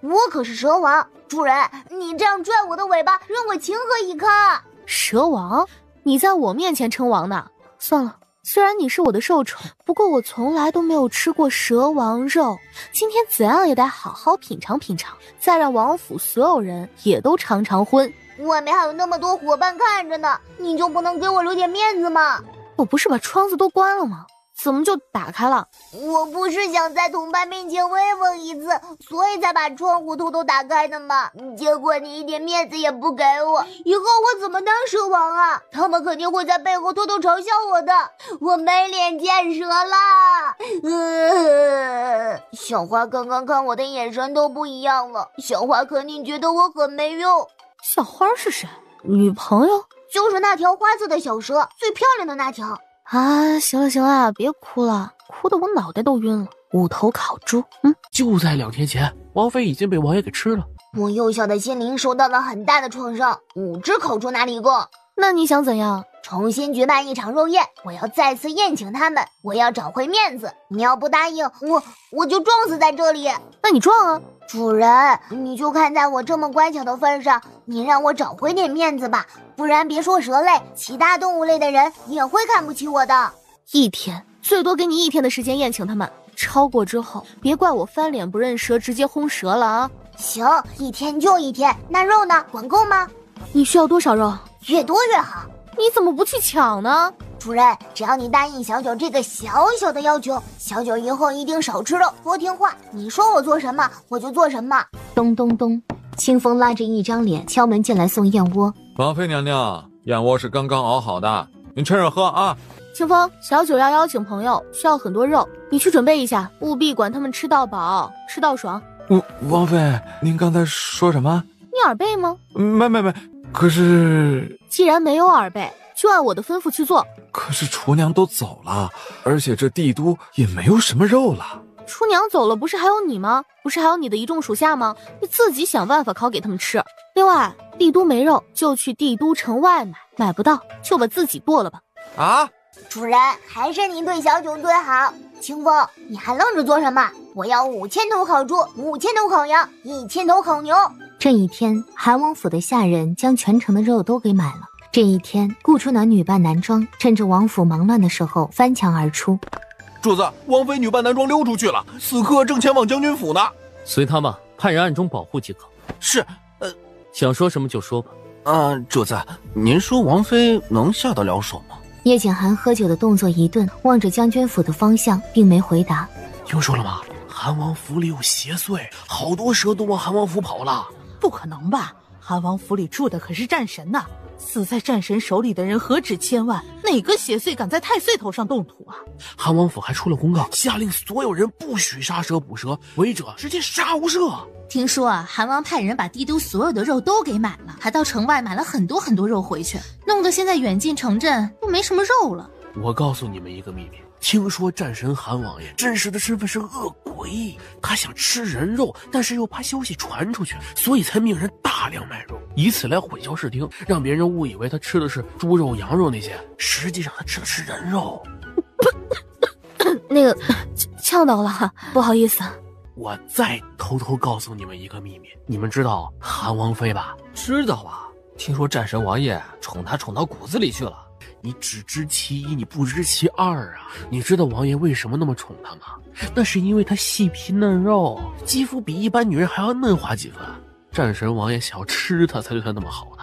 我可是蛇王。主人，你这样拽我的尾巴，让我情何以堪？蛇王？你在我面前称王呢？算了，虽然你是我的受宠，不过我从来都没有吃过蛇王肉，今天怎样也得好好品尝品尝，再让王府所有人也都尝尝荤。外面还有那么多伙伴看着呢，你就不能给我留点面子吗？我不是把窗子都关了吗？怎么就打开了？我不是想在同伴面前威风一次，所以才把窗户偷偷打开的吗？结果你一点面子也不给我，以后我怎么当蛇王啊？他们肯定会在背后偷偷嘲笑我的，我没脸见蛇啦！小花刚刚看我的眼神都不一样了，小花肯定觉得我很没用。小花是谁？女朋友？就是那条花色的小蛇，最漂亮的那条。啊，行了行了，别哭了，哭得我脑袋都晕了。5头烤猪，就在2天前，王妃已经被王爷给吃了。我幼小的心灵受到了很大的创伤，无知口出哪里供。那你想怎样？重新举办一场肉宴，我要再次宴请他们，我要找回面子。你要不答应，我就撞死在这里。那你撞啊！主人，你就看在我这么乖巧的份上，你让我找回点面子吧，不然别说蛇类，其他动物类的人也会看不起我的。1天，最多给你1天的时间宴请他们，超过之后，别怪我翻脸不认蛇，直接轰蛇了啊！行，1天就1天。那肉呢？管够吗？你需要多少肉？越多越好。你怎么不去抢呢？主人，只要你答应小九这个小小的要求，小九以后一定少吃肉，多听话。你说我做什么，我就做什么。咚咚咚，清风拉着一张脸敲门进来送燕窝。王妃娘娘，燕窝是刚刚熬好的，您趁热喝啊。清风，小九要邀请朋友，需要很多肉，你去准备一下，务必管他们吃到饱，吃到爽。王妃，您刚才说什么？你耳背吗？没，可是既然没有耳背，就按我的吩咐去做。可是厨娘都走了，而且这帝都也没有什么肉了。厨娘走了，不是还有你吗？不是还有你的一众属下吗？你自己想办法烤给他们吃。另外，帝都没肉，就去帝都城外买，买不到就把自己剁了吧。啊！主人，还是您对小九最好。清风，你还愣着做什么？我要5000头烤猪，5000头烤羊，1000头烤牛。这一天，韩王府的下人将全城的肉都给买了。这一天，顾初暖女扮男装，趁着王府忙乱的时候翻墙而出。主子，王妃女扮男装溜出去了，此刻正前往将军府呢。随他吧，派人暗中保护即可。是，想说什么就说吧。主子，您说王妃能下得了手吗？叶景寒喝酒的动作一顿，望着将军府的方向，并没回答。听说了吗？韩王府里有邪祟，好多蛇都往韩王府跑了。不可能吧？韩王府里住的可是战神呐，死在战神手里的人何止千万，哪个邪祟敢在太岁头上动土啊？韩王府还出了公告，下令所有人不许杀蛇捕蛇，违者直接杀无赦。听说啊，韩王派人把帝都所有的肉都给买了，还到城外买了很多很多肉回去，弄得现在远近城镇都没什么肉了。我告诉你们一个秘密，听说战神韩王爷真实的身份是恶鬼，他想吃人肉，但是又怕消息传出去，所以才命人大量卖肉，以此来混淆视听，让别人误以为他吃的是猪肉、羊肉那些，实际上他吃的是人肉。那个呛到了，不好意思。我再偷偷告诉你们一个秘密，你们知道韩王妃吧？知道啊，听说战神王爷宠她宠到骨子里去了。你只知其一，你不知其二啊！你知道王爷为什么那么宠她吗？那是因为她细皮嫩肉，肌肤比一般女人还要嫩滑几分。战神王爷想要吃她，才对她那么好的。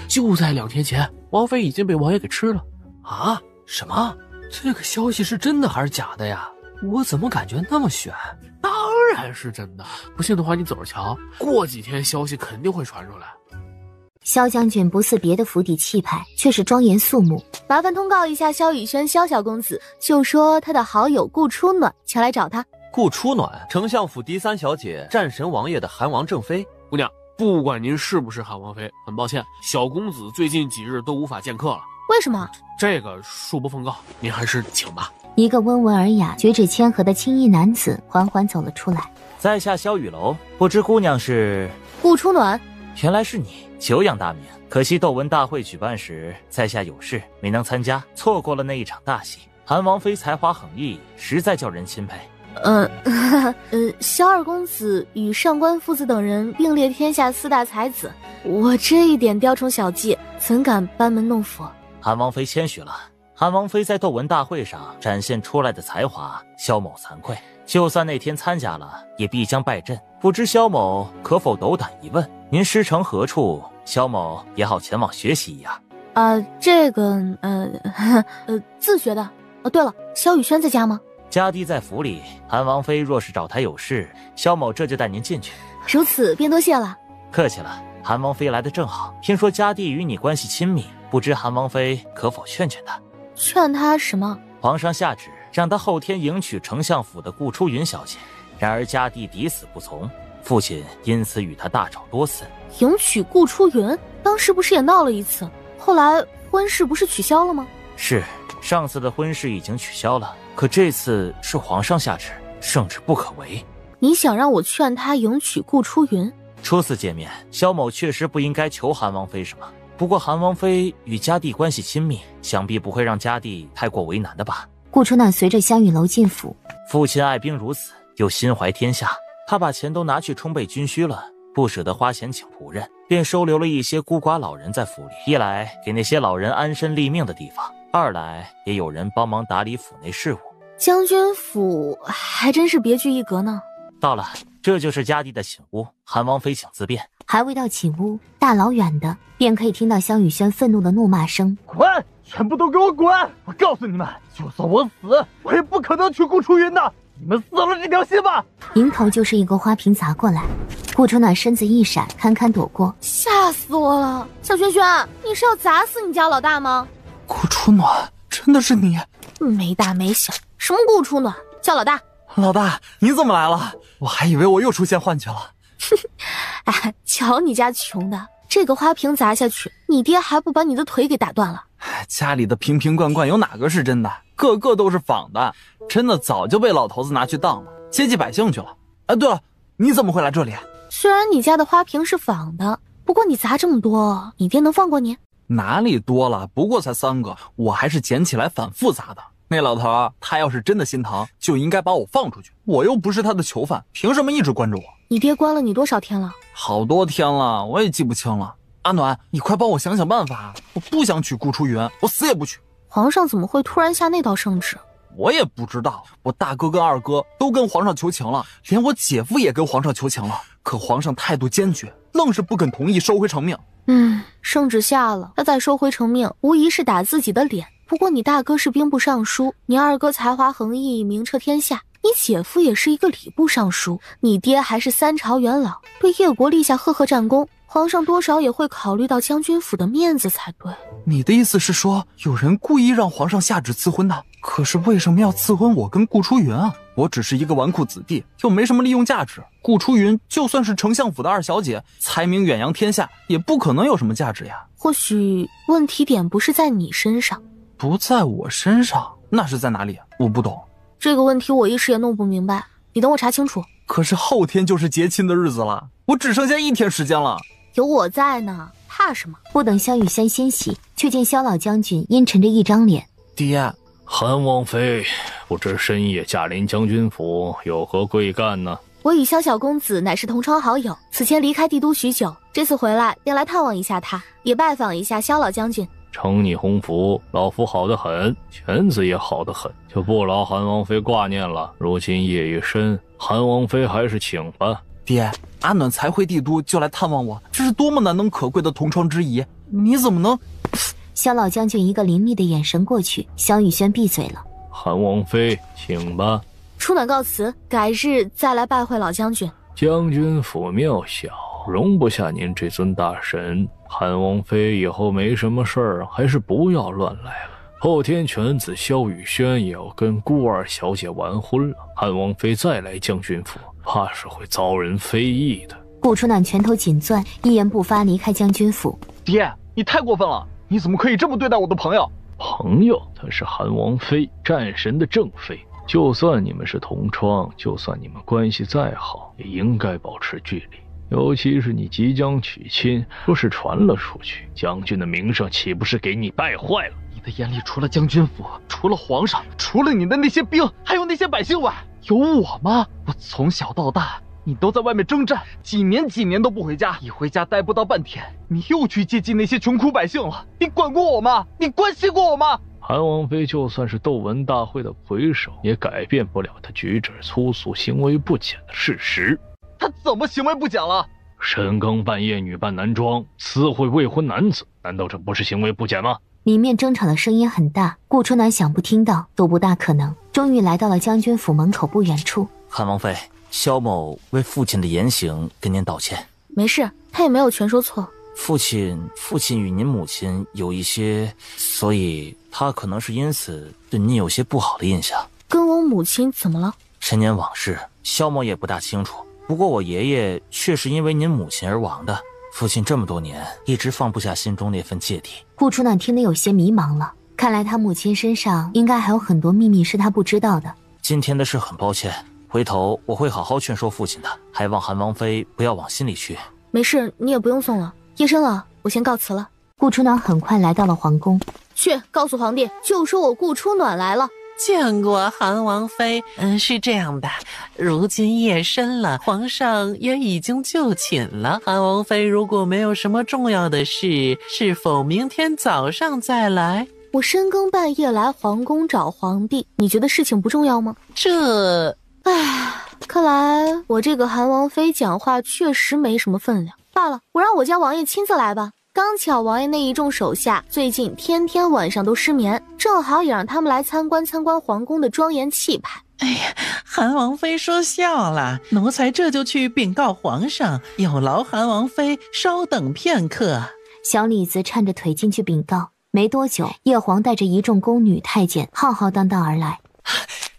就在2天前，王妃已经被王爷给吃了。啊？什么？这个消息是真的还是假的呀？我怎么感觉那么悬？当然是真的，不信的话你走着瞧，过几天消息肯定会传出来。萧将军不似别的府邸气派，却是庄严肃穆。麻烦通告一下萧雨轩萧小公子，就说他的好友顾初暖前来找他。顾初暖，丞相府第3小姐，战神王爷的韩王正妃。姑娘，不管您是不是韩王妃，很抱歉，小公子最近几日都无法见客了。为什么？这个恕不奉告，您还是请吧。一个温文尔雅、举止谦和的青衣男子缓缓走了出来。在下萧雨楼，不知姑娘是？顾初暖。原来是你，久仰大名。可惜斗文大会举办时，在下有事没能参加，错过了那一场大戏。韩王妃才华横溢，实在叫人钦佩。萧二公子与上官父子等人并列天下4大才子，我这一点雕虫小技，怎敢班门弄斧？韩王妃谦虚了。韩王妃在斗文大会上展现出来的才华，萧某惭愧。就算那天参加了，也必将败阵。不知萧某可否斗胆一问，您师承何处？萧某也好前往学习一样。这个自学的。对了，萧雨轩在家吗？家弟在府里，韩王妃若是找他有事，萧某这就带您进去。如此便多谢了。客气了，韩王妃来得正好。听说家弟与你关系亲密，不知韩王妃可否劝劝他？劝他什么？皇上下旨让他后天迎娶丞相府的顾初云小姐，然而家弟抵死不从，父亲因此与他大吵多次。迎娶顾初云，当时不是也闹了一次？后来婚事不是取消了吗？是，上次的婚事已经取消了，可这次是皇上下旨，圣旨不可违。你想让我劝他迎娶顾初云？初次见面，萧某确实不应该求韩王妃什么。不过韩王妃与家弟关系亲密，想必不会让家弟太过为难的吧。顾初暖随着香雨楼进府，父亲爱兵如子，又心怀天下，他把钱都拿去充备军需了，不舍得花钱请仆人，便收留了一些孤寡老人在府里。一来给那些老人安身立命的地方，二来也有人帮忙打理府内事务。将军府还真是别具一格呢。到了，这就是家弟的寝屋，韩王妃请自便。还未到寝屋，大老远的便可以听到香雨轩愤怒的怒骂声：滚！全部都给我滚！我告诉你们，就算我死，我也不可能娶顾初云的。你们死了这条心吧！迎头就是一个花瓶砸过来，顾初暖身子一闪，堪堪躲过。吓死我了！小轩轩，你是要砸死你家老大吗？顾初暖，真的是你？没大没小，什么顾初暖，叫老大。老大，你怎么来了？我还以为我又出现幻觉了。哎，瞧你家穷的，这个花瓶砸下去，你爹还不把你的腿给打断了？家里的瓶瓶罐罐有哪个是真的？个个都是仿的，真的早就被老头子拿去当了，接济百姓去了。哎，对了，你怎么会来这里？虽然你家的花瓶是仿的，不过你砸这么多，你爹能放过你？哪里多了，不过才3个，我还是捡起来反复砸的。那老头他要是真的心疼，就应该把我放出去，我又不是他的囚犯，凭什么一直关着我？你爹关了你多少天了？好多天了，我也记不清了。阿暖，你快帮我想想办法，我不想娶顾初云，我死也不娶。皇上怎么会突然下那道圣旨？我也不知道，我大哥跟二哥都跟皇上求情了，连我姐夫也跟皇上求情了，可皇上态度坚决，愣是不肯同意收回成命。圣旨下了，他再收回成命，无疑是打自己的脸。不过你大哥是兵部尚书，你二哥才华横溢，名彻天下，你姐夫也是一个礼部尚书，你爹还是3朝元老，对叶国立下赫赫战功，皇上多少也会考虑到将军府的面子才对。你的意思是说，有人故意让皇上下旨赐婚的？可是为什么要赐婚我跟顾初云啊？我只是一个纨绔子弟，又没什么利用价值。顾初云就算是丞相府的2小姐，才名远扬天下，也不可能有什么价值呀。或许问题点不是在你身上。不在我身上，那是在哪里？我不懂。这个问题我一时也弄不明白，你等我查清楚。可是后天就是结亲的日子了，我只剩下1天时间了。有我在呢，怕什么？不等香雨轩欣喜，却见萧老将军阴沉着一张脸。爹，韩王妃，不知深夜驾临将军府，有何贵干呢？我与萧小公子乃是同窗好友，此前离开帝都许久，这次回来便来探望一下他，也拜访一下萧老将军。承你洪福，老夫好得很，犬子也好得很，就不劳韩王妃挂念了。如今夜已深，韩王妃还是请吧。爹，阿暖才回帝都就来探望我，这是多么难能可贵的同窗之谊，你怎么能……萧老将军一个凌厉的眼神过去，萧雨轩闭嘴了。韩王妃，请吧。初暖告辞，改日再来拜会老将军。将军府庙小，容不下您这尊大神。韩王妃以后没什么事儿，还是不要乱来了。后天犬子萧雨轩也要跟顾2小姐完婚了，韩王妃再来将军府，怕是会遭人非议的。顾初暖拳头紧攥，一言不发离开将军府。爹，你太过分了，你怎么可以这么对待我的朋友？朋友，她是韩王妃，战神的正妃。就算你们是同窗，就算你们关系再好，也应该保持距离。尤其是你即将娶亲，若是传了出去，将军的名声岂不是给你败坏了？你的眼里除了将军府，除了皇上，除了你的那些兵，还有那些百姓外，有我吗？我从小到大，你都在外面征战，几年都不回家，一回家待不到半天，你又去接济那些穷苦百姓了。你管过我吗？你关心过我吗？韩王妃就算是斗文大会的魁首，也改变不了她举止粗俗、行为不检的事实。她怎么行为不检了？深更半夜女扮男装，私会未婚男子，难道这不是行为不检吗？里面争吵的声音很大，顾春暖想不听到都不大可能。终于来到了将军府门口不远处。韩王妃，萧某为父亲的言行跟您道歉。没事，他也没有全说错。父亲与您母亲有一些，所以他可能是因此对您有些不好的印象。跟我母亲怎么了？陈年往事，萧某也不大清楚。不过我爷爷确实因为您母亲而亡的。父亲这么多年一直放不下心中那份芥蒂。顾初暖听得有些迷茫了，看来他母亲身上应该还有很多秘密是他不知道的。今天的事很抱歉，回头我会好好劝说父亲的，还望韩王妃不要往心里去。没事，你也不用送了。夜深了，我先告辞了。顾初暖很快来到了皇宫，去告诉皇帝，就说我顾初暖来了。见过韩王妃。是这样的，如今夜深了，皇上也已经就寝了。韩王妃如果没有什么重要的事，是否明天早上再来？我深更半夜来皇宫找皇帝，你觉得事情不重要吗？看来我这个韩王妃讲话确实没什么分量。罢了，我让我家王爷亲自来吧。刚巧王爷那一众手下最近天天晚上都失眠，正好也让他们来参观皇宫的庄严气派。哎呀，韩王妃说笑了，奴才这就去禀告皇上，有劳韩王妃稍等片刻。小李子颤着腿进去禀告。没多久，叶皇带着一众宫女太监浩浩荡荡而来。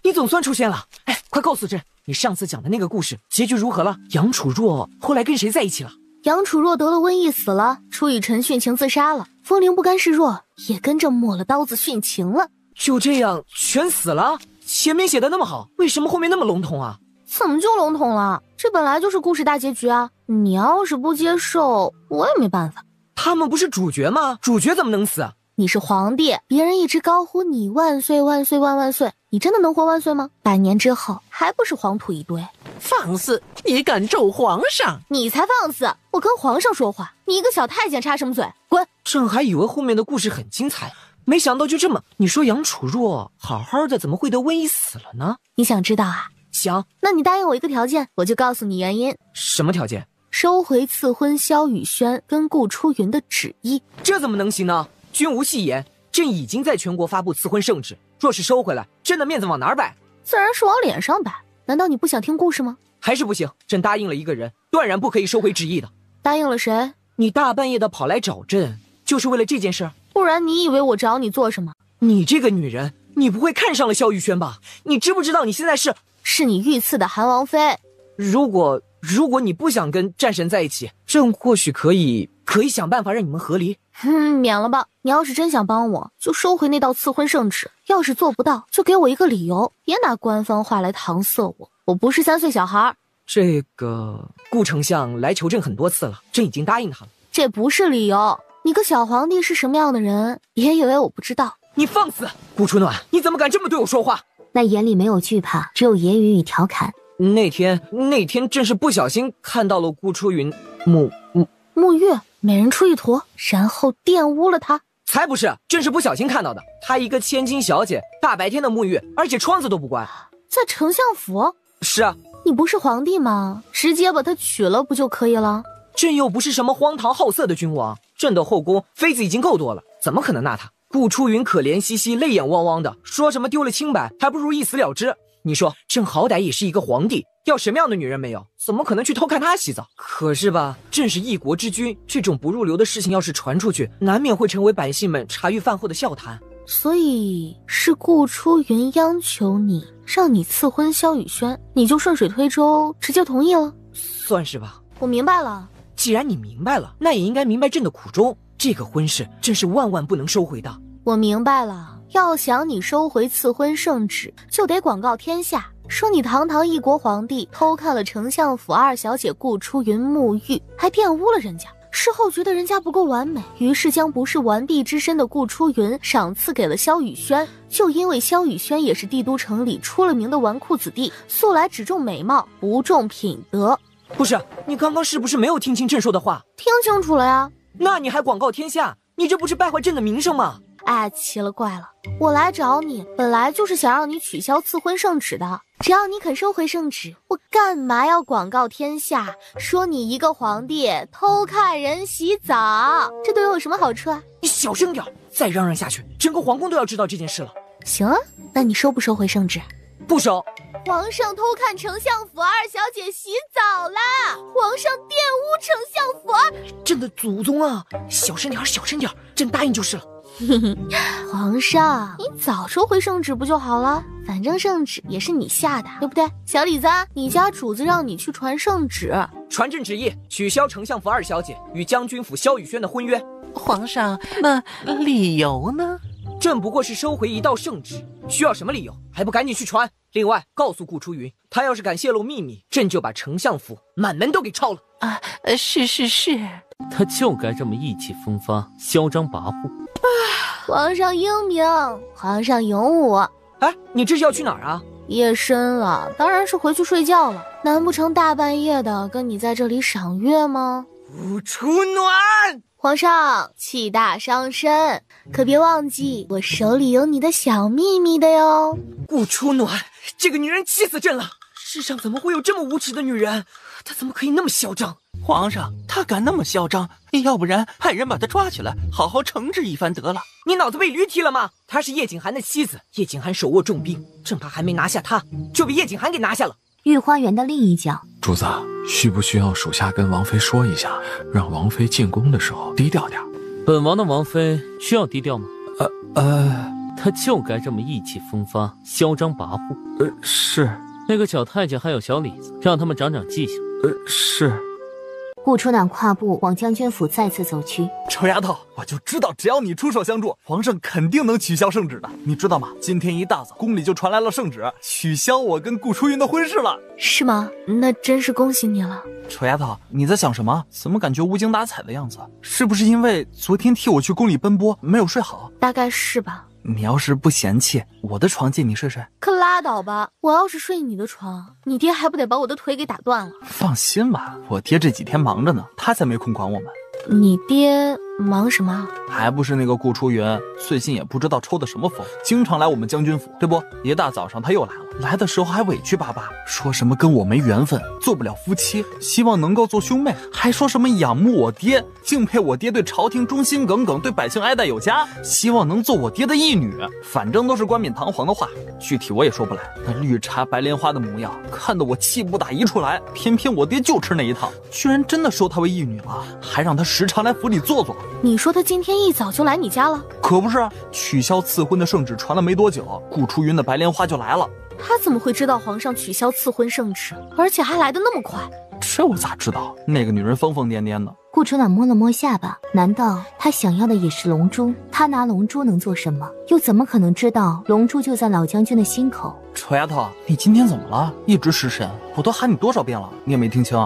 你总算出现了！哎，快告诉朕，你上次讲的那个故事结局如何了？杨楚若后来跟谁在一起了？杨楚若得了瘟疫死了，出于陈殉情自杀了。风铃不甘示弱，也跟着抹了刀子殉情了。就这样全死了？前面写的那么好，为什么后面那么笼统啊？怎么就笼统了？这本来就是故事大结局啊！你要是不接受，我也没办法。他们不是主角吗？主角怎么能死啊？你是皇帝，别人一直高呼你万岁万岁万万岁，你真的能活万岁吗？100年之后还不是黄土一堆？放肆！你敢咒皇上？你才放肆！我跟皇上说话，你一个小太监插什么嘴？滚！朕还以为后面的故事很精彩，没想到就这么。你说杨楚若好好的怎么会得瘟疫死了呢？你想知道啊？想。那你答应我一个条件，我就告诉你原因。什么条件？收回赐婚萧雨轩跟顾初云的旨意。这怎么能行呢？君无戏言，朕已经在全国发布赐婚圣旨，若是收回来，朕的面子往哪儿摆？自然是往脸上摆。难道你不想听故事吗？还是不行，朕答应了一个人，断然不可以收回旨意的。答应了谁？你大半夜的跑来找朕，就是为了这件事？不然你以为我找你做什么？你这个女人，你不会看上了萧玉轩吧？你知不知道你现在是你御赐的韩王妃？如果你不想跟战神在一起，朕或许可以想办法让你们和离。免了吧。你要是真想帮我，就收回那道赐婚圣旨；要是做不到，就给我一个理由，别拿官方话来搪塞我。我不是3岁小孩。这个顾丞相来求朕很多次了，朕已经答应他了。这不是理由。你个小皇帝是什么样的人，别以为我不知道。你放肆！顾初暖，你怎么敢这么对我说话？那眼里没有惧怕，只有揶揄与调侃。那天朕是不小心看到了顾初云沐浴美人出一坨，然后玷污了她。才不是，朕是不小心看到的。她一个千金小姐，大白天的沐浴，而且窗子都不关。在丞相府？是啊。你不是皇帝吗？直接把她娶了不就可以了？朕又不是什么荒唐好色的君王，朕的后宫妃子已经够多了，怎么可能纳她？顾初云可怜兮兮，泪眼汪汪的，说什么丢了清白，还不如一死了之。你说朕好歹也是一个皇帝，要什么样的女人没有？怎么可能去偷看她洗澡？可是吧，朕是一国之君，这种不入流的事情要是传出去，难免会成为百姓们茶余饭后的笑谈。所以是顾初云央求你，让你赐婚萧雨轩，你就顺水推舟，直接同意了？算是吧。我明白了。既然你明白了，那也应该明白朕的苦衷。这个婚事，朕是万万不能收回的。我明白了。要想你收回赐婚圣旨，就得广告天下，说你堂堂一国皇帝偷看了丞相府2小姐顾初云沐浴，还玷污了人家。事后觉得人家不够完美，于是将不是完璧之身的顾初云赏赐给了萧雨轩。就因为萧雨轩也是帝都城里出了名的纨绔子弟，素来只重美貌，不重品德。不是，你刚刚是不是没有听清朕说的话？听清楚了呀。那你还广告天下，你这不是败坏朕的名声吗？哎，奇了怪了，我来找你本来就是想让你取消赐婚圣旨的，只要你肯收回圣旨，我干嘛要广告天下，说你一个皇帝偷看人洗澡，这对我有什么好处啊？你小声点，再嚷嚷下去，整个皇宫都要知道这件事了。行啊，那你收不收回圣旨？不收。皇上偷看丞相府2小姐洗澡啦！皇上玷污丞相府！朕的祖宗啊！小声点，小声点，朕答应就是了。皇上，你早收回圣旨不就好了？反正圣旨也是你下的，对不对？小李子，你家主子让你去传圣旨，传朕旨意，取消丞相府2小姐与将军府萧雨轩的婚约。皇上，那理由呢？朕不过是收回一道圣旨，需要什么理由？还不赶紧去传！另外，告诉顾初云，他要是敢泄露秘密，朕就把丞相府满门都给抄了。是。他就该这么意气风发、嚣张跋扈。皇上英明，皇上勇武。哎，你这是要去哪儿啊？夜深了，当然是回去睡觉了。难不成大半夜的跟你在这里赏月吗？顾初暖，皇上气大伤身，可别忘记我手里有你的小秘密的哟。顾初暖，这个女人气死朕了！世上怎么会有这么无耻的女人？她怎么可以那么嚣张？皇上，她敢那么嚣张，要不然派人把她抓起来，好好惩治一番得了。你脑子被驴踢了吗？她是叶景寒的妻子，叶景寒手握重兵，朕怕还没拿下她，就被叶景寒给拿下了。御花园的另一角，主子，需不需要属下跟王妃说一下，让王妃进宫的时候低调点？本王的王妃需要低调吗？他就该这么意气风发、嚣张跋扈。是。那个小太监还有小李子，让他们长长记性。是。顾初暖跨步往将军府再次走去。臭丫头，我就知道只要你出手相助，皇上肯定能取消圣旨的。你知道吗？今天一大早宫里就传来了圣旨，取消我跟顾初云的婚事了。是吗？那真是恭喜你了。臭丫头，你在想什么？怎么感觉无精打采的样子？是不是因为昨天替我去宫里奔波，没有睡好？大概是吧。你要是不嫌弃，我的床借你睡睡。可拉倒吧，我要是睡你的床，你爹还不得把我的腿给打断了？放心吧，我爹这几天忙着呢，他才没空管我们。你爹忙什么？还不是那个顾初云，最近也不知道抽的什么风，经常来我们将军府，对不？一大早上他又来了，来的时候还委屈巴巴，说什么跟我没缘分，做不了夫妻，希望能够做兄妹，还说什么仰慕我爹，敬佩我爹对朝廷忠心耿耿，对百姓爱戴有加，希望能做我爹的义女，反正都是冠冕堂皇的话，具体我也说不来。那绿茶白莲花的模样，看得我气不打一处来，偏偏我爹就吃那一套，居然真的收她为义女了，还让她时常来府里坐坐。你说他今天一早就来你家了？可不是，取消赐婚的圣旨传了没多久，顾初云的白莲花就来了。他怎么会知道皇上取消赐婚圣旨，而且还来得那么快？这我咋知道？那个女人疯疯癫癫的。顾初暖摸了摸下巴，难道他想要的也是龙珠？他拿龙珠能做什么？又怎么可能知道龙珠就在老将军的心口？臭丫头，你今天怎么了？一直失神，我都喊你多少遍了，你也没听清？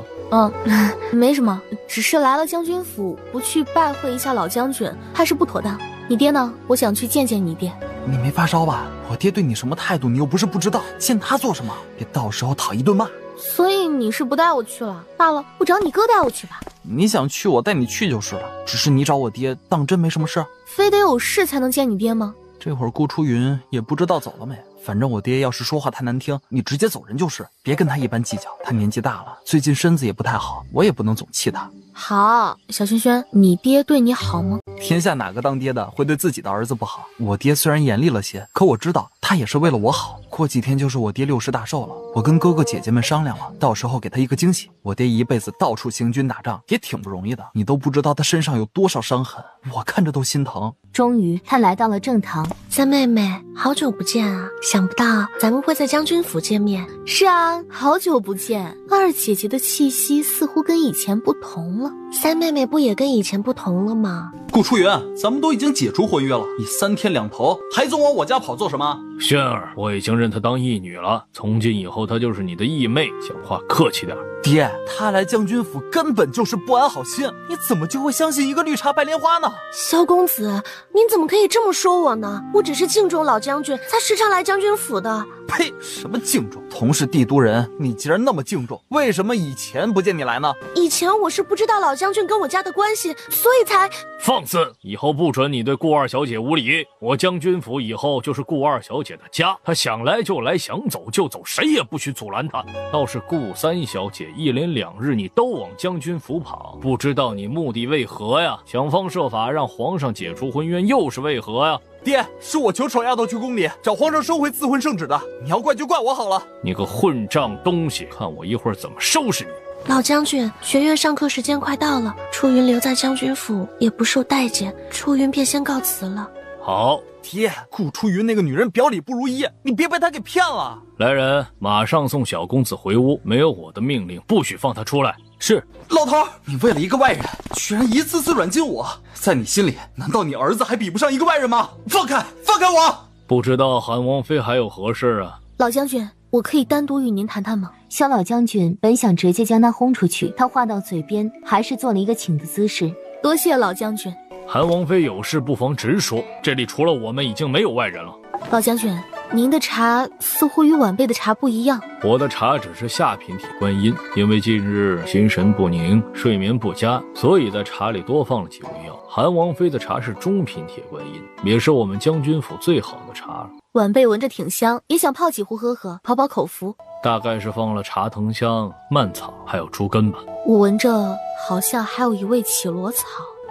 没什么，只是来了将军府，不去拜会一下老将军还是不妥当。你爹呢？我想去见见你爹。你没发烧吧？我爹对你什么态度，你又不是不知道，见他做什么？别到时候讨一顿骂。所以你是不带我去了？罢了，我找你哥带我去吧。你想去，我带你去就是了。只是你找我爹，当真没什么事？非得有事才能见你爹吗？这会儿顾初云也不知道走了没。反正我爹要是说话太难听，你直接走人就是，别跟他一般计较。他年纪大了，最近身子也不太好，我也不能总气他。好，小轩轩，你爹对你好吗？天下哪个当爹的会对自己的儿子不好？我爹虽然严厉了些，可我知道他也是为了我好。过几天就是我爹60大寿了，我跟哥哥姐姐们商量了，到时候给他一个惊喜。我爹一辈子到处行军打仗，也挺不容易的，你都不知道他身上有多少伤痕，我看着都心疼。终于他来到了正堂。三妹妹，好久不见啊，想不到咱们会在将军府见面。是啊，好久不见，二姐姐的气息似乎跟以前不同了。三妹妹不也跟以前不同了吗？顾初云，咱们都已经解除婚约了，你3天2头还总往我家跑做什么？轩儿，我已经认她当义女了，从今以后她就是你的义妹，讲话客气点。爹，她来将军府根本就是不安好心，你怎么就会相信一个绿茶白莲花呢？萧公子，您怎么可以这么说我呢？我只是敬重老将军，才时常来将军府的。呸！什么敬重？同是帝都人，你既然那么敬重，为什么以前不见你来呢？以前我是不知道老将军跟我家的关系，所以才……放肆！以后不准你对顾二小姐无礼。我将军府以后就是顾二小姐的家，她想来就来，想走就走，谁也不许阻拦她。倒是顾三小姐1连2日你都往将军府跑，不知道你目的为何呀？想方设法让皇上解除婚约，又是为何呀？爹，是我求丑丫头去宫里找皇上收回赐婚圣旨的，你要怪就怪我好了。你个混账东西，看我一会儿怎么收拾你！老将军，学院上课时间快到了，初云留在将军府也不受待见，初云便先告辞了。好，爹，顾初云那个女人表里不如一，你别被她给骗了。来人，马上送小公子回屋，没有我的命令，不许放他出来。是。老头，你为了一个外人，居然一次次软禁我，在你心里，难道你儿子还比不上一个外人吗？放开，放开我！不知道韩王妃还有何事啊？老将军，我可以单独与您谈谈吗？萧老将军本想直接将他轰出去，他话到嘴边，还是做了一个请的姿势。多谢老将军。韩王妃有事不妨直说，这里除了我们已经没有外人了。老将军，您的茶似乎与晚辈的茶不一样。我的茶只是下品铁观音，因为近日心神不宁，睡眠不佳，所以在茶里多放了几味药。韩王妃的茶是中品铁观音，也是我们将军府最好的茶。晚辈闻着挺香，也想泡几壶喝喝，饱饱口福。大概是放了茶藤香、蔓草还有猪根吧。我闻着好像还有一味绮罗草。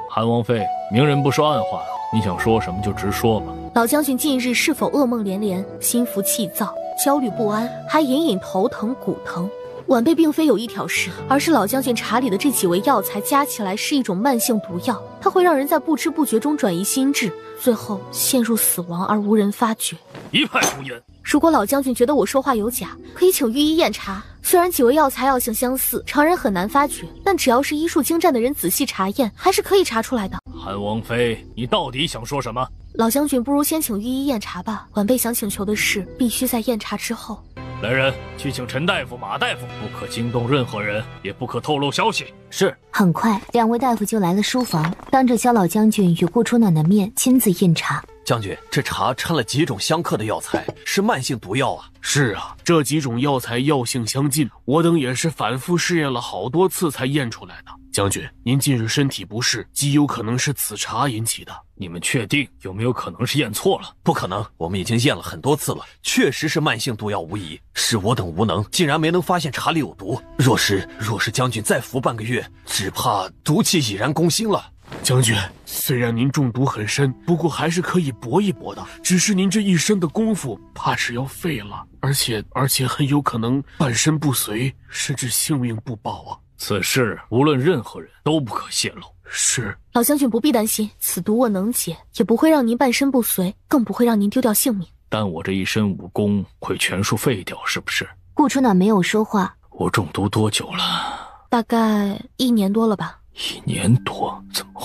韩王妃，明人不说暗话，你想说什么就直说吧。老将军近日是否噩梦连连，心浮气躁，焦虑不安，还隐隐头疼骨疼？晚辈并非有意挑事，而是老将军茶里的这几味药材加起来是一种慢性毒药，它会让人在不知不觉中转移心智，最后陷入死亡而无人发觉。一派胡言！如果老将军觉得我说话有假，可以请御医验查。虽然几味药材药性相似，常人很难发觉，但只要是医术精湛的人仔细查验，还是可以查出来的。韩王妃，你到底想说什么？老将军不如先请御医验查吧。晚辈想请求的是，必须在验查之后。来人，去请陈大夫、马大夫，不可惊动任何人，也不可透露消息。是。很快，两位大夫就来了书房，当着萧老将军与顾初暖的面亲自验查。将军，这茶掺了几种相克的药材，是慢性毒药啊！是啊，这几种药材药性相近，我等也是反复试验了好多次才验出来的。将军，您近日身体不适，极有可能是此茶引起的。你们确定有没有可能是验错了？不可能，我们已经验了很多次了，确实是慢性毒药无疑。是我等无能，竟然没能发现茶里有毒。若是将军再服半个月，只怕毒气已然攻心了。将军，虽然您中毒很深，不过还是可以搏一搏的。只是您这一身的功夫，怕是要废了，而且很有可能半身不遂，甚至性命不保啊！此事无论任何人都不可泄露。是。老将军不必担心，此毒我能解，也不会让您半身不遂，更不会让您丢掉性命。但我这一身武功会全数废掉，是不是？顾初暖没有说话。我中毒多久了？大概1年多了吧。1年多？怎么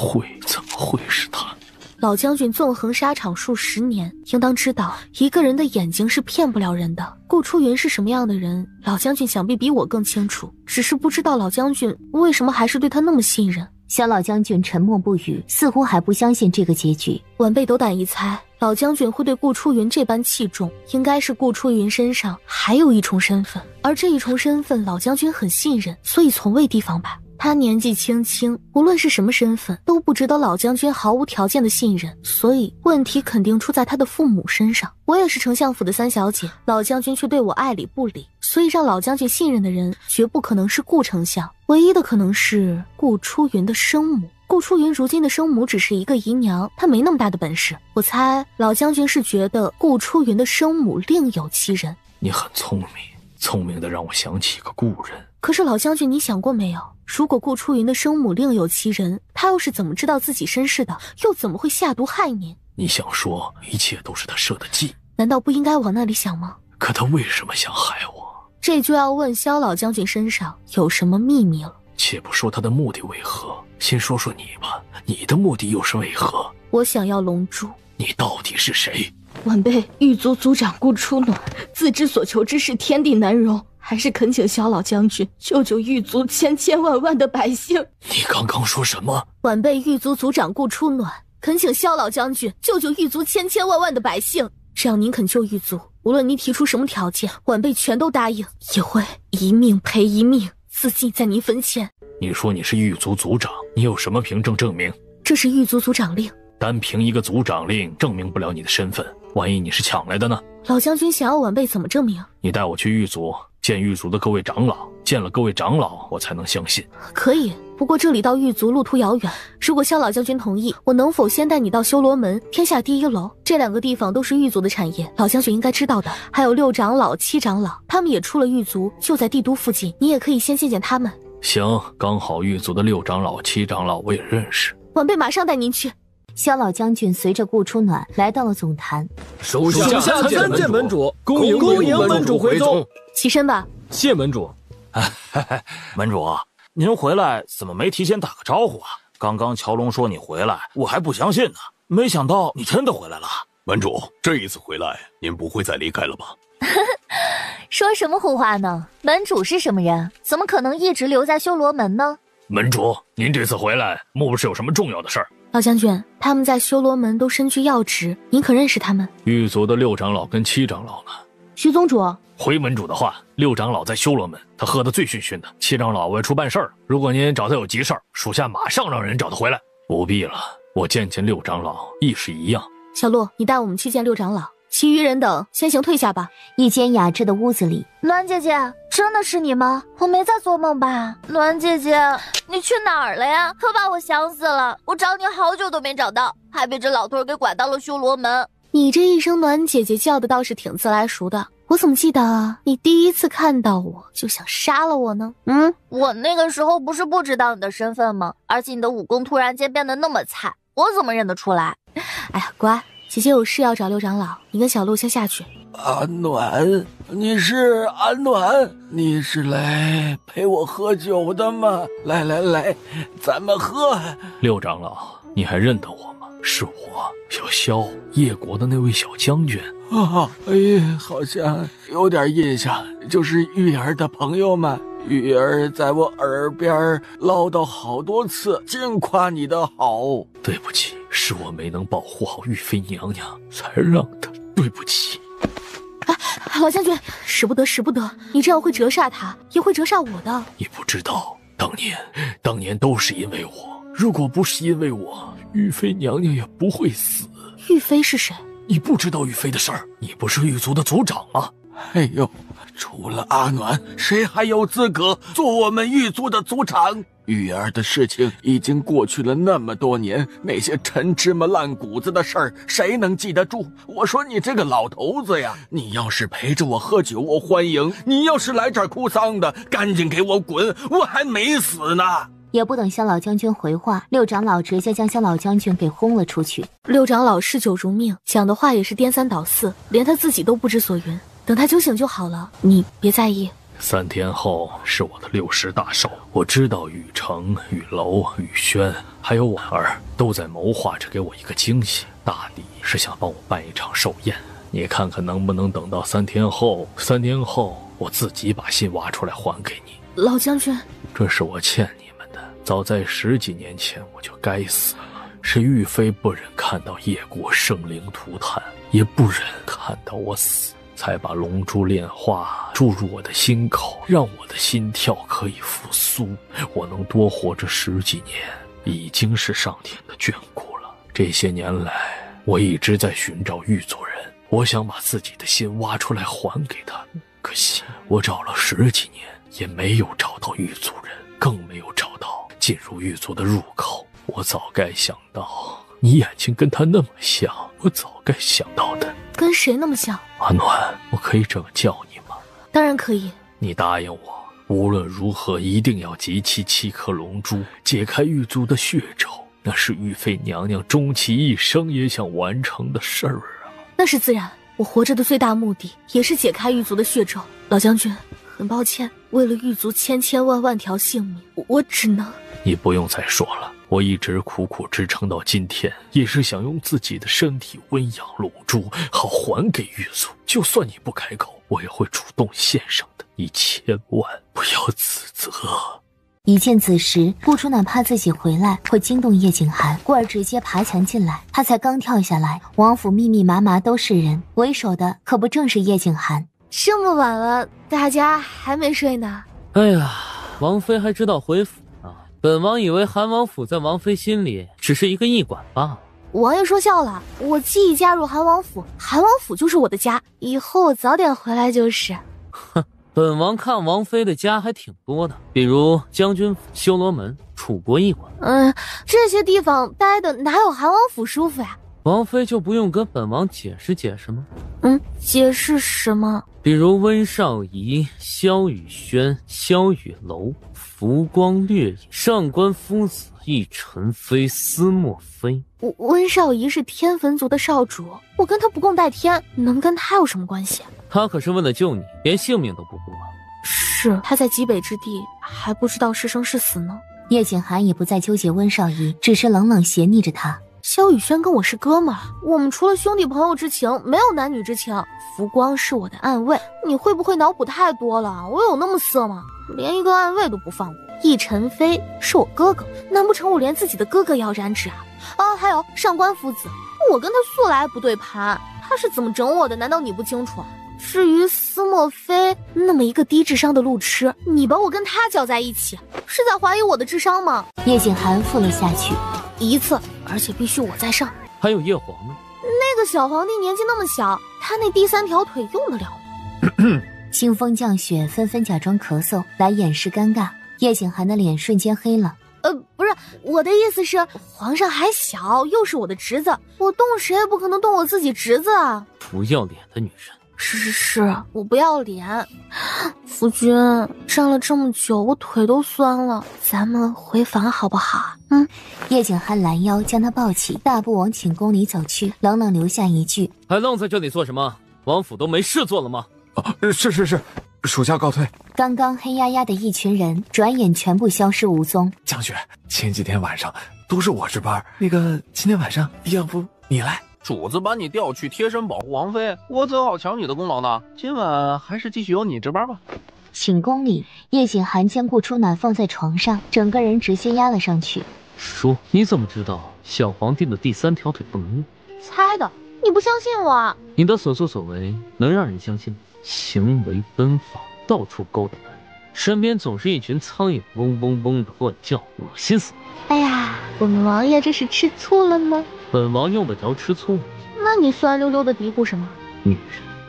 会是他？老将军纵横沙场数10年，应当知道一个人的眼睛是骗不了人的。顾初云是什么样的人，老将军想必比我更清楚，只是不知道老将军为什么还是对他那么信任。萧老将军沉默不语，似乎还不相信这个结局。晚辈斗胆一猜，老将军会对顾初云这般器重，应该是顾初云身上还有一重身份，而这一重身份老将军很信任，所以从未提防吧。他年纪轻轻，无论是什么身份，都不值得老将军毫无条件的信任，所以问题肯定出在他的父母身上。我也是丞相府的3小姐，老将军却对我爱理不理，所以让老将军信任的人绝不可能是顾丞相，唯一的可能是顾初云的生母。顾初云如今的生母只是一个姨娘，她没那么大的本事。我猜老将军是觉得顾初云的生母另有其人。你很聪明，聪明的让我想起一个故人。可是老将军，你想过没有？如果顾初云的生母另有其人，他又是怎么知道自己身世的？又怎么会下毒害您？你想说一切都是他设的计？难道不应该往那里想吗？可他为什么想害我？这就要问萧老将军身上有什么秘密了。且不说他的目的为何，先说说你吧，你的目的又是为何？我想要龙珠。你到底是谁？晚辈狱卒族长顾初暖，自知所求之事天地难容，还是恳请萧老将军救救狱卒千万万的百姓。你刚刚说什么？晚辈狱卒族长顾初暖，恳请萧老将军救救狱卒千万万的百姓。只要您肯救狱卒，无论您提出什么条件，晚辈全都答应，也会一命赔一命，自尽在您坟前。你说你是狱卒族长，你有什么凭证证明？这是狱卒族长令。单凭一个族长令证明不了你的身份，万一你是抢来的呢？老将军想要晚辈怎么证明？你带我去狱卒，见狱卒的各位长老，见了各位长老，我才能相信。可以，不过这里到狱卒路途遥远，如果萧老将军同意，我能否先带你到修罗门天下第1楼？这2个地方都是狱卒的产业，老将军应该知道的。还有6长老、7长老，他们也出了狱卒，就在帝都附近，你也可以先见见他们。行，刚好狱卒的6长老、7长老我也认识。晚辈马上带您去。萧老将军随着顾初暖来到了总坛，属下参见门主，恭迎门主回宗。起身吧。谢门主。门主，您回来怎么没提前打个招呼啊？刚刚乔龙说你回来，我还不相信呢，没想到你真的回来了。门主，这一次回来，您不会再离开了吧？说什么胡话呢？门主是什么人？怎么可能一直留在修罗门呢？门主，您这次回来，莫不是有什么重要的事儿？老将军，他们在修罗门都身居要职，您可认识他们？狱卒的6长老跟7长老呢？徐宗主，回门主的话，6长老在修罗门，他喝得醉醺醺的。7长老外出办事儿，如果您找他有急事儿，属下马上让人找他回来。不必了，我见6长老亦是一样。小洛，你带我们去见6长老，其余人等先行退下吧。一间雅致的屋子里，栾姐姐，真的是你吗？我没在做梦吧？栾姐姐，你去哪儿了呀？可把我想死了！我找你好久都没找到，还被这老头给拐到了修罗门。你这一声栾姐姐叫的倒是挺自来熟的，我怎么记得你第一次看到我就想杀了我呢？我那个时候不是不知道你的身份吗？而且你的武功突然间变得那么菜，我怎么认得出来？哎呀，乖，姐姐有事要找6长老，你跟小鹿先下去。安暖，你是安暖？你是来陪我喝酒的吗？来来来，咱们喝。 6长老，你还认得我吗？是我，小萧，叶国的那位小将军。好像有点印象，就是玉儿的朋友们。玉儿在我耳边唠叨好多次，净夸你的好。对不起，是我没能保护好玉妃娘娘，才让她。对不起。老将军，使不得，使不得！你这样会折煞他，也会折煞我的。你不知道，当年都是因为我。如果不是因为我，玉妃娘娘也不会死。玉妃是谁？你不知道玉妃的事儿？你不是狱卒的族长吗？哎呦，除了阿暖，谁还有资格做我们狱卒的族长？玉儿的事情已经过去了那么多年，那些陈芝麻烂谷子的事儿，谁能记得住？我说你这个老头子呀，你要是陪着我喝酒，我欢迎；你要是来这儿哭丧的，赶紧给我滚！我还没死呢。也不等萧老将军回话，6长老直接将萧老将军给轰了出去。6长老嗜酒如命，讲的话也是颠三倒四，连他自己都不知所云。等他酒醒就好了，你别在意。3天后是我的60大寿，我知道雨城、雨楼、雨轩还有婉儿都在谋划着给我一个惊喜，大抵是想帮我办一场寿宴。你看看能不能等到3天后？3天后我自己把信挖出来还给你。老将军，这是我欠你们的，早在10几年前我就该死了。是玉妃不忍看到叶国生灵涂炭，也不忍看到我死，才把龙珠炼化注入我的心口，让我的心跳可以复苏，我能多活着10几年，已经是上天的眷顾了。这些年来，我一直在寻找狱卒人，我想把自己的心挖出来还给他，可惜我找了10几年，也没有找到狱卒人，更没有找到进入狱卒的入口。我早该想到，你眼睛跟他那么像，我早该想到的。跟谁那么像？阿暖，我可以这么叫你吗？当然可以。你答应我，无论如何一定要集齐7颗龙珠，解开狱卒的血咒，那是玉妃娘娘终其一生也想完成的事儿啊。那是自然，我活着的最大目的也是解开狱卒的血咒。老将军，很抱歉，为了狱卒千千万万条性命，我只能……你不用再说了，我一直苦苦支撑到今天，也是想用自己的身体温养龙珠，好还给狱卒。就算你不开口，我也会主动献上的，1000万不要自责。一见此时，顾初哪怕自己回来会惊动叶景寒，故而直接爬墙进来。他才刚跳下来，王府密密麻麻都是人，为首的可不正是叶景寒。这么晚了，大家还没睡呢。哎呀，王妃还知道回府啊！本王以为韩王府在王妃心里只是一个驿馆罢了。王爷说笑了，我既已加入韩王府，韩王府就是我的家，以后我早点回来就是。哼，本王看王妃的家还挺多的，比如将军府、修罗门、楚国驿馆。这些地方待的哪有韩王府舒服呀？王妃就不用跟本王解释解释吗？解释什么？比如温少仪、萧雨轩、萧雨楼、浮光掠影、上官夫子、易宸妃、司墨妃。温少仪是天坟族的少主，我跟他不共戴天，能跟他有什么关系？他可是为了救你，连性命都不顾啊！是，他在极北之地，还不知道是生是死呢。叶景寒也不再纠结温少仪，只是冷冷斜睨着他。萧雨轩跟我是哥们儿，我们除了兄弟朋友之情，没有男女之情。浮光是我的暗卫，你会不会脑补太多了？我有那么色吗？连一个暗卫都不放过。易晨飞是我哥哥，难不成我连自己的哥哥也要染指啊？哦，还有上官夫子，我跟他素来不对盘，他是怎么整我的？难道你不清楚？至于司墨菲那么一个低智商的路痴，你把我跟他搅在一起，是在怀疑我的智商吗？叶景寒附了下去，一次，而且必须我在上。还有叶皇呢？那个小皇帝年纪那么小，他那第3条腿用得了吗？清风降雪纷纷假装咳嗽来掩饰尴尬，叶景寒的脸瞬间黑了。不是，我的意思是，皇上还小，又是我的侄子，我动谁也不可能动我自己侄子啊！不要脸的女人。是，我不要脸。夫君，站了这么久，我腿都酸了，咱们回房好不好？叶景寒拦腰将他抱起，大步往寝宫里走去，冷冷留下一句：还愣在这里做什么？王府都没事做了吗？是，属下告退。刚刚黑压压的一群人，转眼全部消失无踪。江雪，前几天晚上都是我值班，那个今天晚上要不你来？主子把你调去贴身保护王妃，我怎好抢你的功劳呢？今晚还是继续由你值班吧。寝宫里，叶景寒将顾初暖放在床上，整个人直接压了上去。说，你怎么知道小皇帝的第3条腿不能用？猜的，你不相信我？你的所作所为能让人相信吗？行为奔放，到处勾搭男人，身边总是一群苍蝇嗡嗡嗡的乱叫，恶心死了。哎呀，本王爷这是吃醋了吗？本王用得着吃醋？那你酸溜溜的嘀咕什么？女人，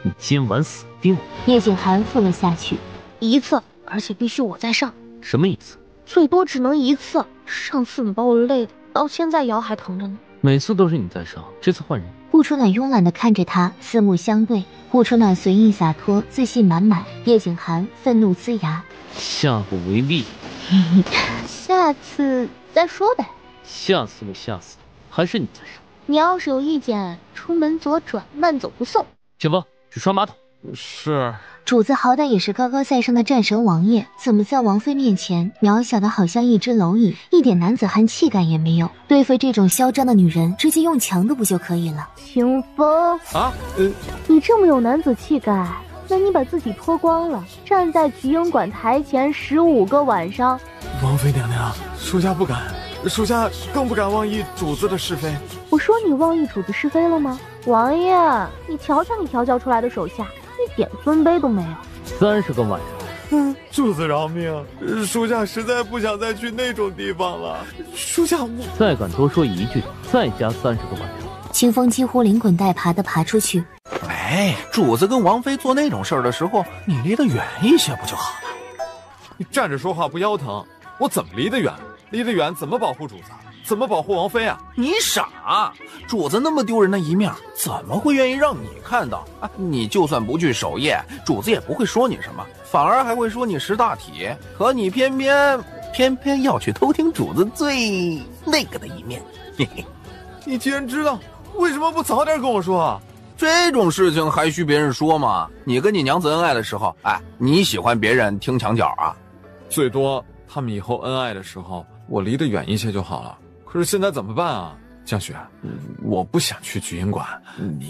你今晚死定了！叶景寒附了下去，一次，而且必须我在上。什么意思？最多只能一次。上次你把我累的，到现在腰还疼着呢。每次都是你在上，这次换人。顾初暖慵懒地看着他，四目相对。顾初暖随意洒脱，自信满满。叶景寒愤怒呲牙，下不为例。下次再说呗。下次不下次，还是你在上。你要是有意见，出门左转，慢走不送。前锋，去刷马桶。是。主子好歹也是高高在上的战神王爷，怎么在王妃面前渺小的好像一只蝼蚁，一点男子汉气概也没有？对付这种嚣张的女人，直接用强的不就可以了？清风啊，你这么有男子气概，那你把自己脱光了，站在菊英馆台前15个晚上。王妃娘娘，属下不敢，属下更不敢妄议主子的是非。我说你妄议主子是非了吗？王爷，你瞧瞧你调教出来的手下，一点尊卑都没有。30个晚上。主子饶命，属下实在不想再去那种地方了。属下再敢多说一句，再加30个晚上。清风几乎连滚带爬地爬出去。主子跟王妃做那种事儿的时候，你离得远一些不就好了？你站着说话不腰疼？我怎么离得远？离得远怎么保护主子？怎么保护王妃啊？你傻！主子那么丢人的一面，怎么会愿意让你看到啊？你就算不去守夜，主子也不会说你什么，反而还会说你识大体。可你偏偏要去偷听主子最那个的一面。嘿嘿，你既然知道，为什么不早点跟我说啊？这种事情还需别人说吗？你跟你娘子恩爱的时候，你喜欢别人听墙角啊？最多他们以后恩爱的时候，我离得远一些就好了。可是现在怎么办啊？江雪，我不想去菊英馆，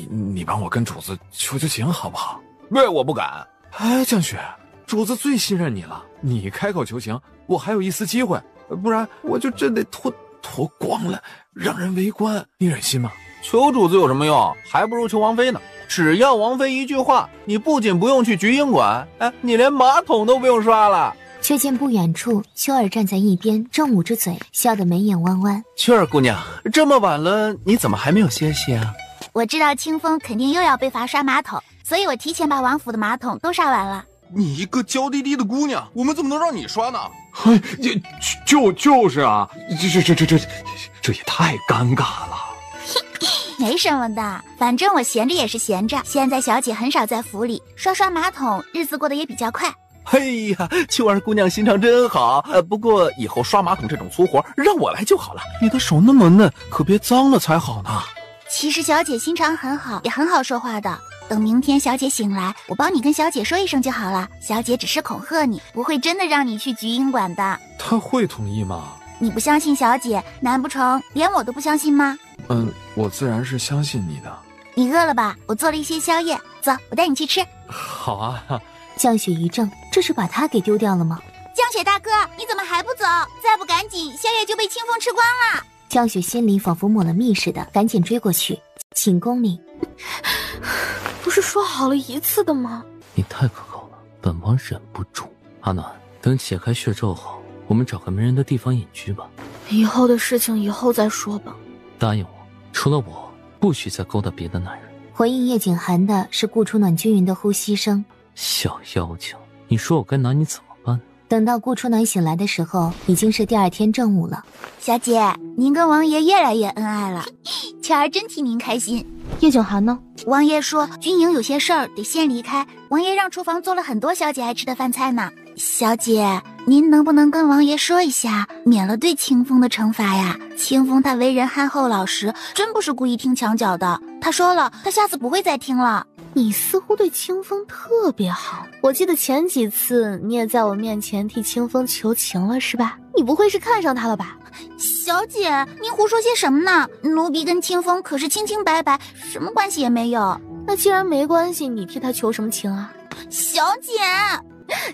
你帮我跟主子求求情好不好？我不敢。江雪，主子最信任你了，你开口求情，我还有一丝机会，不然我就真得脱光了，让人围观，你忍心吗？求主子有什么用？还不如求王妃呢。只要王妃一句话，你不仅不用去菊英馆，你连马桶都不用刷了。却见不远处，秋儿站在一边，正捂着嘴，笑得眉眼弯弯。秋儿姑娘，这么晚了，你怎么还没有歇息啊？我知道清风肯定又要被罚刷马桶，所以我提前把王府的马桶都刷完了。你一个娇滴滴的姑娘，我们怎么能让你刷呢？就是啊，这也太尴尬了。没什么的，反正我闲着也是闲着。现在小姐很少在府里，刷马桶，日子过得也比较快。嘿呀，秋儿姑娘心肠真好。不过以后刷马桶这种粗活让我来就好了。你的手那么嫩，可别脏了才好呢。其实小姐心肠很好，也很好说话的。等明天小姐醒来，我帮你跟小姐说一声就好了。小姐只是恐吓你，不会真的让你去菊英馆的。她会同意吗？你不相信小姐，难不成连我都不相信吗？我自然是相信你的。你饿了吧？我做了一些宵夜，走，我带你去吃。好啊。江雪一怔，这是把他给丢掉了吗？江雪大哥，你怎么还不走？再不赶紧，宵夜就被清风吃光了。江雪心里仿佛抹了蜜似的，赶紧追过去，请公领。不是说好了1次的吗？你太可靠了，本王忍不住。阿暖，等解开血咒后，我们找个没人的地方隐居吧。以后的事情以后再说吧。答应我，除了我，不许再勾搭别的男人。回应叶景寒的是顾初暖均匀的呼吸声。小妖精，你说我该拿你怎么办？等到顾初暖醒来的时候，已经是第2天正午了。小姐，您跟王爷越来越恩爱了，巧儿真替您开心。叶景寒呢？王爷说军营有些事儿得先离开，王爷让厨房做了很多小姐爱吃的饭菜呢。小姐，您能不能跟王爷说一下，免了对清风的惩罚呀？清风他为人憨厚老实，真不是故意听墙角的。他说了，他下次不会再听了。你似乎对清风特别好，我记得前几次你也在我面前替清风求情了，是吧？你不会是看上他了吧？小姐，您胡说些什么呢？奴婢跟清风可是清清白白，什么关系也没有。那既然没关系，你替他求什么情啊？小姐，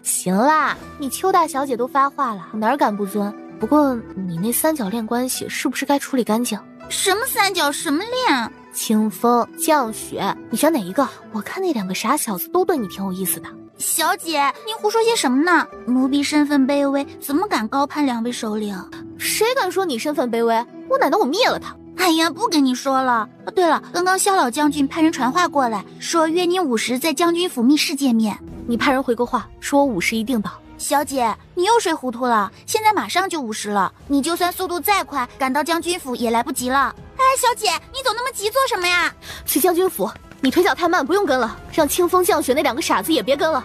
行啦，你邱大小姐都发话了，我哪敢不遵？不过你那3角恋关系是不是该处理干净？什么3角什么恋？清风、降雪，你选哪一个？我看那2个傻小子都对你挺有意思的。小姐，您胡说些什么呢？奴婢身份卑微，怎么敢高攀2位首领？谁敢说你身份卑微？我乃能我灭了他！哎呀，不跟你说了。对了，刚刚萧老将军派人传话过来，说约您午时在将军府密室见面。你派人回个话，说我午时一定到。小姐，你又睡糊涂了，现在马上就午时了，你就算速度再快，赶到将军府也来不及了。哎，小姐，你走那么急做什么呀？去将军府，你腿脚太慢，不用跟了，让清风、降雪那2个傻子也别跟了。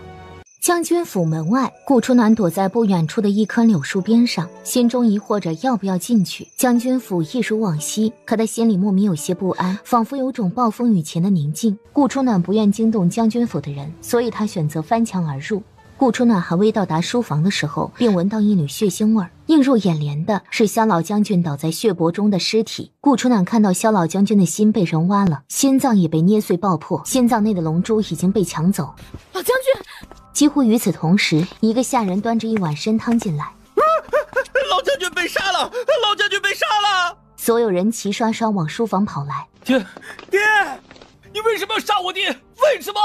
将军府门外，顾初暖躲在不远处的一棵柳树边上，心中疑惑着要不要进去。将军府一如往昔，可他心里莫名有些不安，仿佛有种暴风雨前的宁静。顾初暖不愿惊动将军府的人，所以他选择翻墙而入。顾初暖还未到达书房的时候，便闻到一缕血腥味儿。映入眼帘的是萧老将军倒在血泊中的尸体。顾初暖看到萧老将军的心被人挖了，心脏也被捏碎爆破，心脏内的龙珠已经被抢走。老将军！几乎与此同时，一个下人端着一碗参汤进来。老将军被杀了！老将军被杀了！所有人齐刷刷往书房跑来。爹，你为什么要杀我爹？为什么？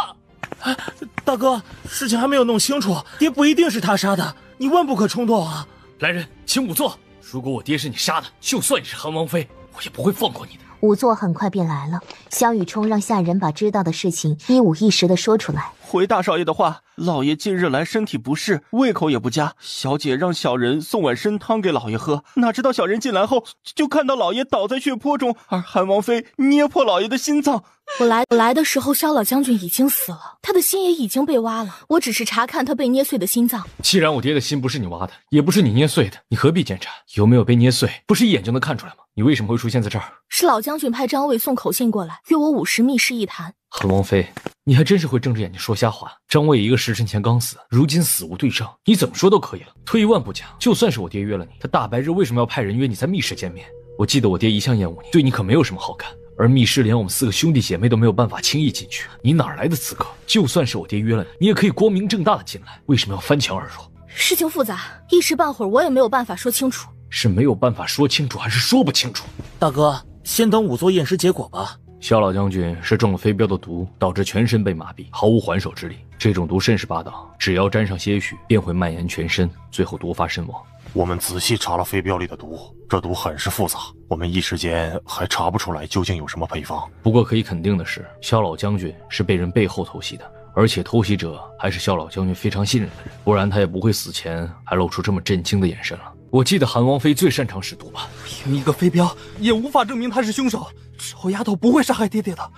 大哥，事情还没有弄清楚，爹不一定是他杀的，你万不可冲动啊！来人，请仵作。如果我爹是你杀的，就算你是韩王妃，我也不会放过你的。仵作很快便来了，萧雨冲让下人把知道的事情一五一十地说出来。回大少爷的话，老爷近日来身体不适，胃口也不佳，小姐让小人送碗参汤给老爷喝，哪知道小人进来后就看到老爷倒在血泊中，而韩王妃捏破老爷的心脏。我来的时候，萧老将军已经死了，他的心也已经被挖了，我只是查看他被捏碎的心脏。既然我爹的心不是你挖的，也不是你捏碎的，你何必检查？有没有被捏碎，不是一眼就能看出来吗？你为什么会出现在这儿？是老将军派张卫送口信过来，约我午时密室一谈。韩王妃，你还真是会睁着眼睛说瞎话。张卫一个时辰前刚死，如今死无对证，你怎么说都可以了。退一万步讲，就算是我爹约了你，他大白日为什么要派人约你在密室见面？我记得我爹一向厌恶你，对你可没有什么好感。而密室连我们4个兄弟姐妹都没有办法轻易进去，你哪来的资格？就算是我爹约了你，你也可以光明正大的进来，为什么要翻墙而入？事情复杂，一时半会儿我也没有办法说清楚。是没有办法说清楚，还是说不清楚？大哥，先等仵作验尸结果吧。萧老将军是中了飞镖的毒，导致全身被麻痹，毫无还手之力。这种毒甚是霸道，只要沾上些许，便会蔓延全身，最后毒发身亡。我们仔细查了飞镖里的毒，这毒很是复杂，我们一时间还查不出来究竟有什么配方。不过可以肯定的是，萧老将军是被人背后偷袭的，而且偷袭者还是萧老将军非常信任的人，不然他也不会死前还露出这么震惊的眼神了。我记得韩王妃最擅长使毒吧？凭一个飞镖也无法证明他是凶手，臭丫头不会杀害爹爹的。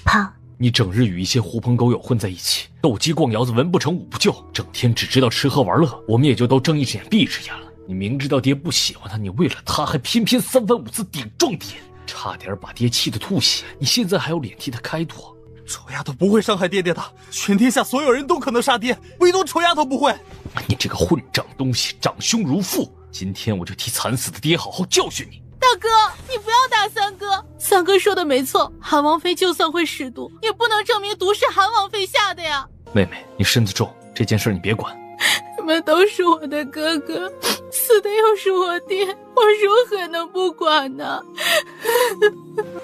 啪！你整日与一些狐朋狗友混在一起，斗鸡逛窑子，文不成武不就，整天只知道吃喝玩乐，我们也就都睁一只眼闭一只眼了。你明知道爹不喜欢他，你为了他还偏偏3番5次顶撞爹，差点把爹气得吐血，你现在还有脸替他开脱？臭丫头不会伤害爹爹的，全天下所有人都可能杀爹，唯独臭丫头不会。你这个混账东西，长兄如父！今天我就替惨死的爹好好教训你。大哥，你不要打三哥。三哥说的没错，韩王妃就算会使毒，也不能证明毒是韩王妃下的呀。妹妹，你身子重，这件事你别管。你们都是我的哥哥，死的又是我爹，我如何能不管呢？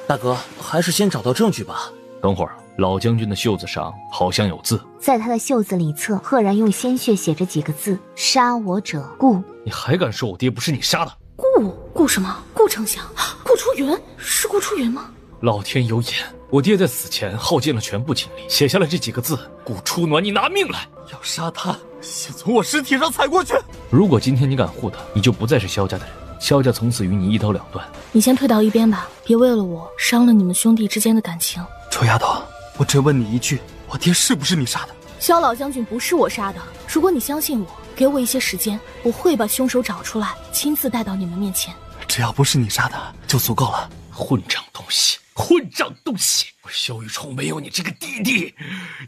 大哥，还是先找到证据吧。等会儿，老将军的袖子上好像有字，在他的袖子里侧，赫然用鲜血写着几个字：杀我者顾。你还敢说我爹不是你杀的？顾什么？顾丞相？顾初云？是顾初云吗？老天有眼，我爹在死前耗尽了全部精力，写下了这几个字。顾初暖，你拿命来！要杀他，先从我尸体上踩过去。如果今天你敢护他，你就不再是萧家的人，萧家从此与你一刀两断。你先退到一边吧，别为了我伤了你们兄弟之间的感情。臭丫头，我只问你一句，我爹是不是你杀的？萧老将军不是我杀的，如果你相信我，给我一些时间，我会把凶手找出来，亲自带到你们面前。只要不是你杀的就足够了。混账东西，混账东西！我萧雨冲没有你这个弟弟，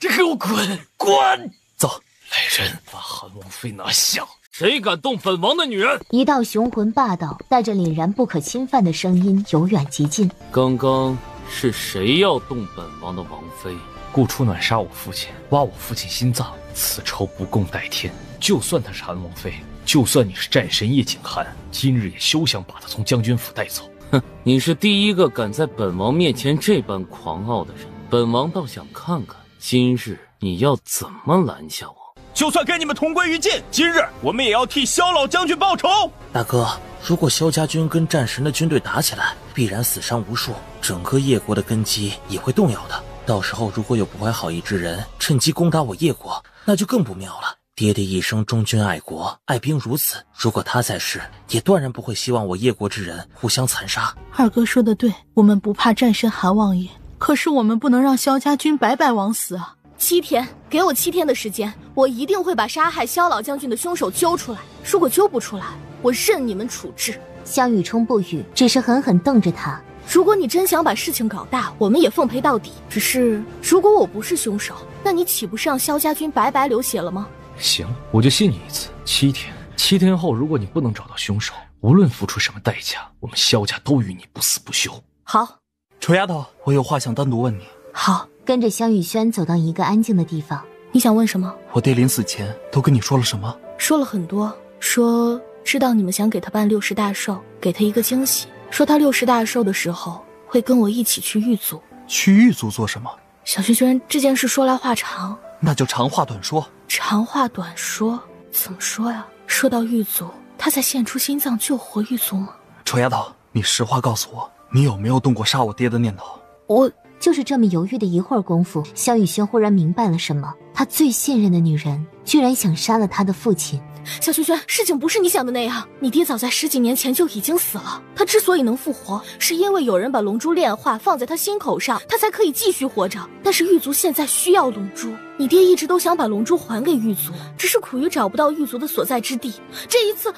你给我滚滚！走，来人，把韩王妃拿下！谁敢动本王的女人？一道雄浑霸道、带着凛然不可侵犯的声音由远及近。刚刚是谁要动本王的王妃？顾初暖杀我父亲，挖我父亲心脏，此仇不共戴天。就算她是韩王妃，就算你是战神叶景寒，今日也休想把她从将军府带走。哼，你是第一个敢在本王面前这般狂傲的人，本王倒想看看今日你要怎么拦下我。就算跟你们同归于尽，今日我们也要替萧老将军报仇。大哥，如果萧家军跟战神的军队打起来，必然死伤无数，整个叶国的根基也会动摇的。到时候如果有不怀好意之人趁机攻打我叶国，那就更不妙了。爹爹一生忠君爱国，爱兵如子，如果他在世，也断然不会希望我叶国之人互相残杀。二哥说的对，我们不怕战神韩王爷，可是我们不能让萧家军白白枉死啊！7天，给我7天的时间，我一定会把杀害萧老将军的凶手揪出来。如果揪不出来，我任你们处置。萧雨冲不语，只是狠狠瞪着他。如果你真想把事情搞大，我们也奉陪到底。只是，如果我不是凶手，那你岂不是让萧家军白白流血了吗？行，我就信你一次。7天，7天后，如果你不能找到凶手，无论付出什么代价，我们萧家都与你不死不休。好，臭丫头，我有话想单独问你。好，跟着萧雨轩走到一个安静的地方。你想问什么？我爹临死前都跟你说了什么？说了很多，说知道你们想给他办60大寿，给他一个惊喜，说他60大寿的时候会跟我一起去狱卒。去狱卒做什么？小轩轩，这件事说来话长，那就长话短说。长话短说，怎么说呀？说到狱卒，他再献出心脏救活狱卒吗？臭丫头，你实话告诉我，你有没有动过杀我爹的念头？我就是这么犹豫的一会儿功夫，萧雨轩忽然明白了什么。他最信任的女人，居然想杀了他的父亲。小轩轩，事情不是你想的那样，你爹早在10几年前就已经死了。他之所以能复活，是因为有人把龙珠炼化放在他心口上，他才可以继续活着。但是狱卒现在需要龙珠，你爹一直都想把龙珠还给狱卒，只是苦于找不到狱卒的所在之地。这一次，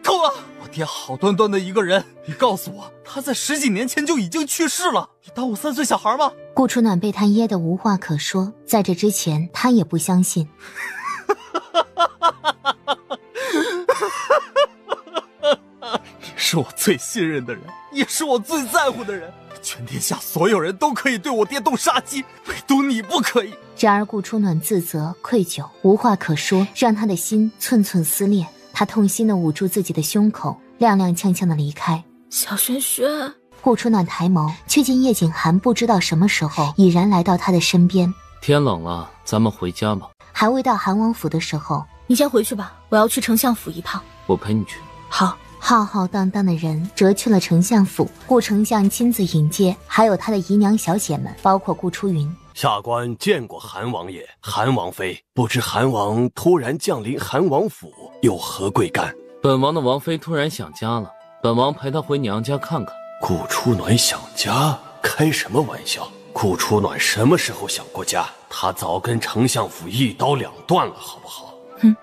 够了！我爹好端端的一个人，你告诉我他在10几年前就已经去世了？你当我3岁小孩吗？顾初暖被他噎得无话可说，在这之前他也不相信。你是我最信任的人，也是我最在乎的人。全天下所有人都可以对我爹动杀机，唯独你不可以。然而顾初暖自责愧疚，无话可说，让他的心寸寸撕裂。他痛心地捂住自己的胸口，踉踉跄跄地离开。小轩轩，顾初暖抬眸，却见叶景寒不知道什么时候已然来到他的身边。天冷了，咱们回家吧。还未到韩王府的时候，你先回去吧，我要去丞相府一趟。我陪你去。好。浩浩荡荡的人折去了丞相府，顾丞相亲自迎接，还有他的姨娘小姐们，包括顾初云。下官见过韩王爷、韩王妃，不知韩王突然降临韩王府，有何贵干？本王的王妃突然想家了，本王陪她回娘家看看。顾初暖想家？开什么玩笑！顾初暖什么时候想过家？他早跟丞相府一刀两断了，好不好？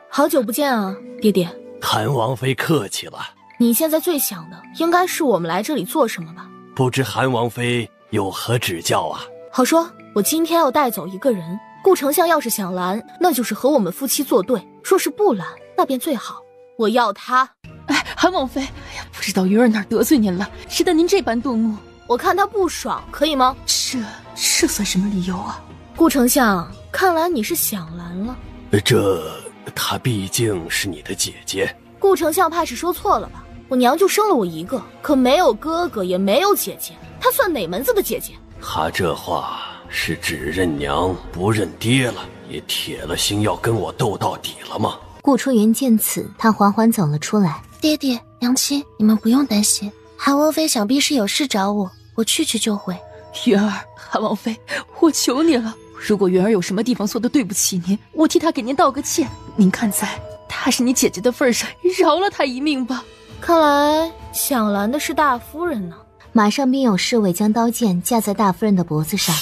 好久不见啊，爹爹。韩王妃客气了。你现在最想的应该是我们来这里做什么吧？不知韩王妃有何指教啊？好说，我今天要带走一个人，顾丞相要是想拦，那就是和我们夫妻作对；若是不拦，那便最好。我要他。韩王妃，哎呀，不知道云儿哪儿得罪您了，使得您这般动怒。我看他不爽，可以吗？这算什么理由啊？顾丞相，看来你是想兰了。她毕竟是你的姐姐。顾丞相怕是说错了吧？我娘就生了我一个，可没有哥哥，也没有姐姐，她算哪门子的姐姐？她这话是只认娘不认爹了，也铁了心要跟我斗到底了吗？顾初云见此，他缓缓走了出来。爹爹娘亲，你们不用担心，韩王妃想必是有事找我，我去就回。云儿，韩王妃，我求你了，如果云儿有什么地方做的对不起您，我替她给您道个歉。您看在她是你姐姐的份上，饶了她一命吧。看来想拦的是大夫人呢。马上便有侍卫将刀剑架在大夫人的脖子上。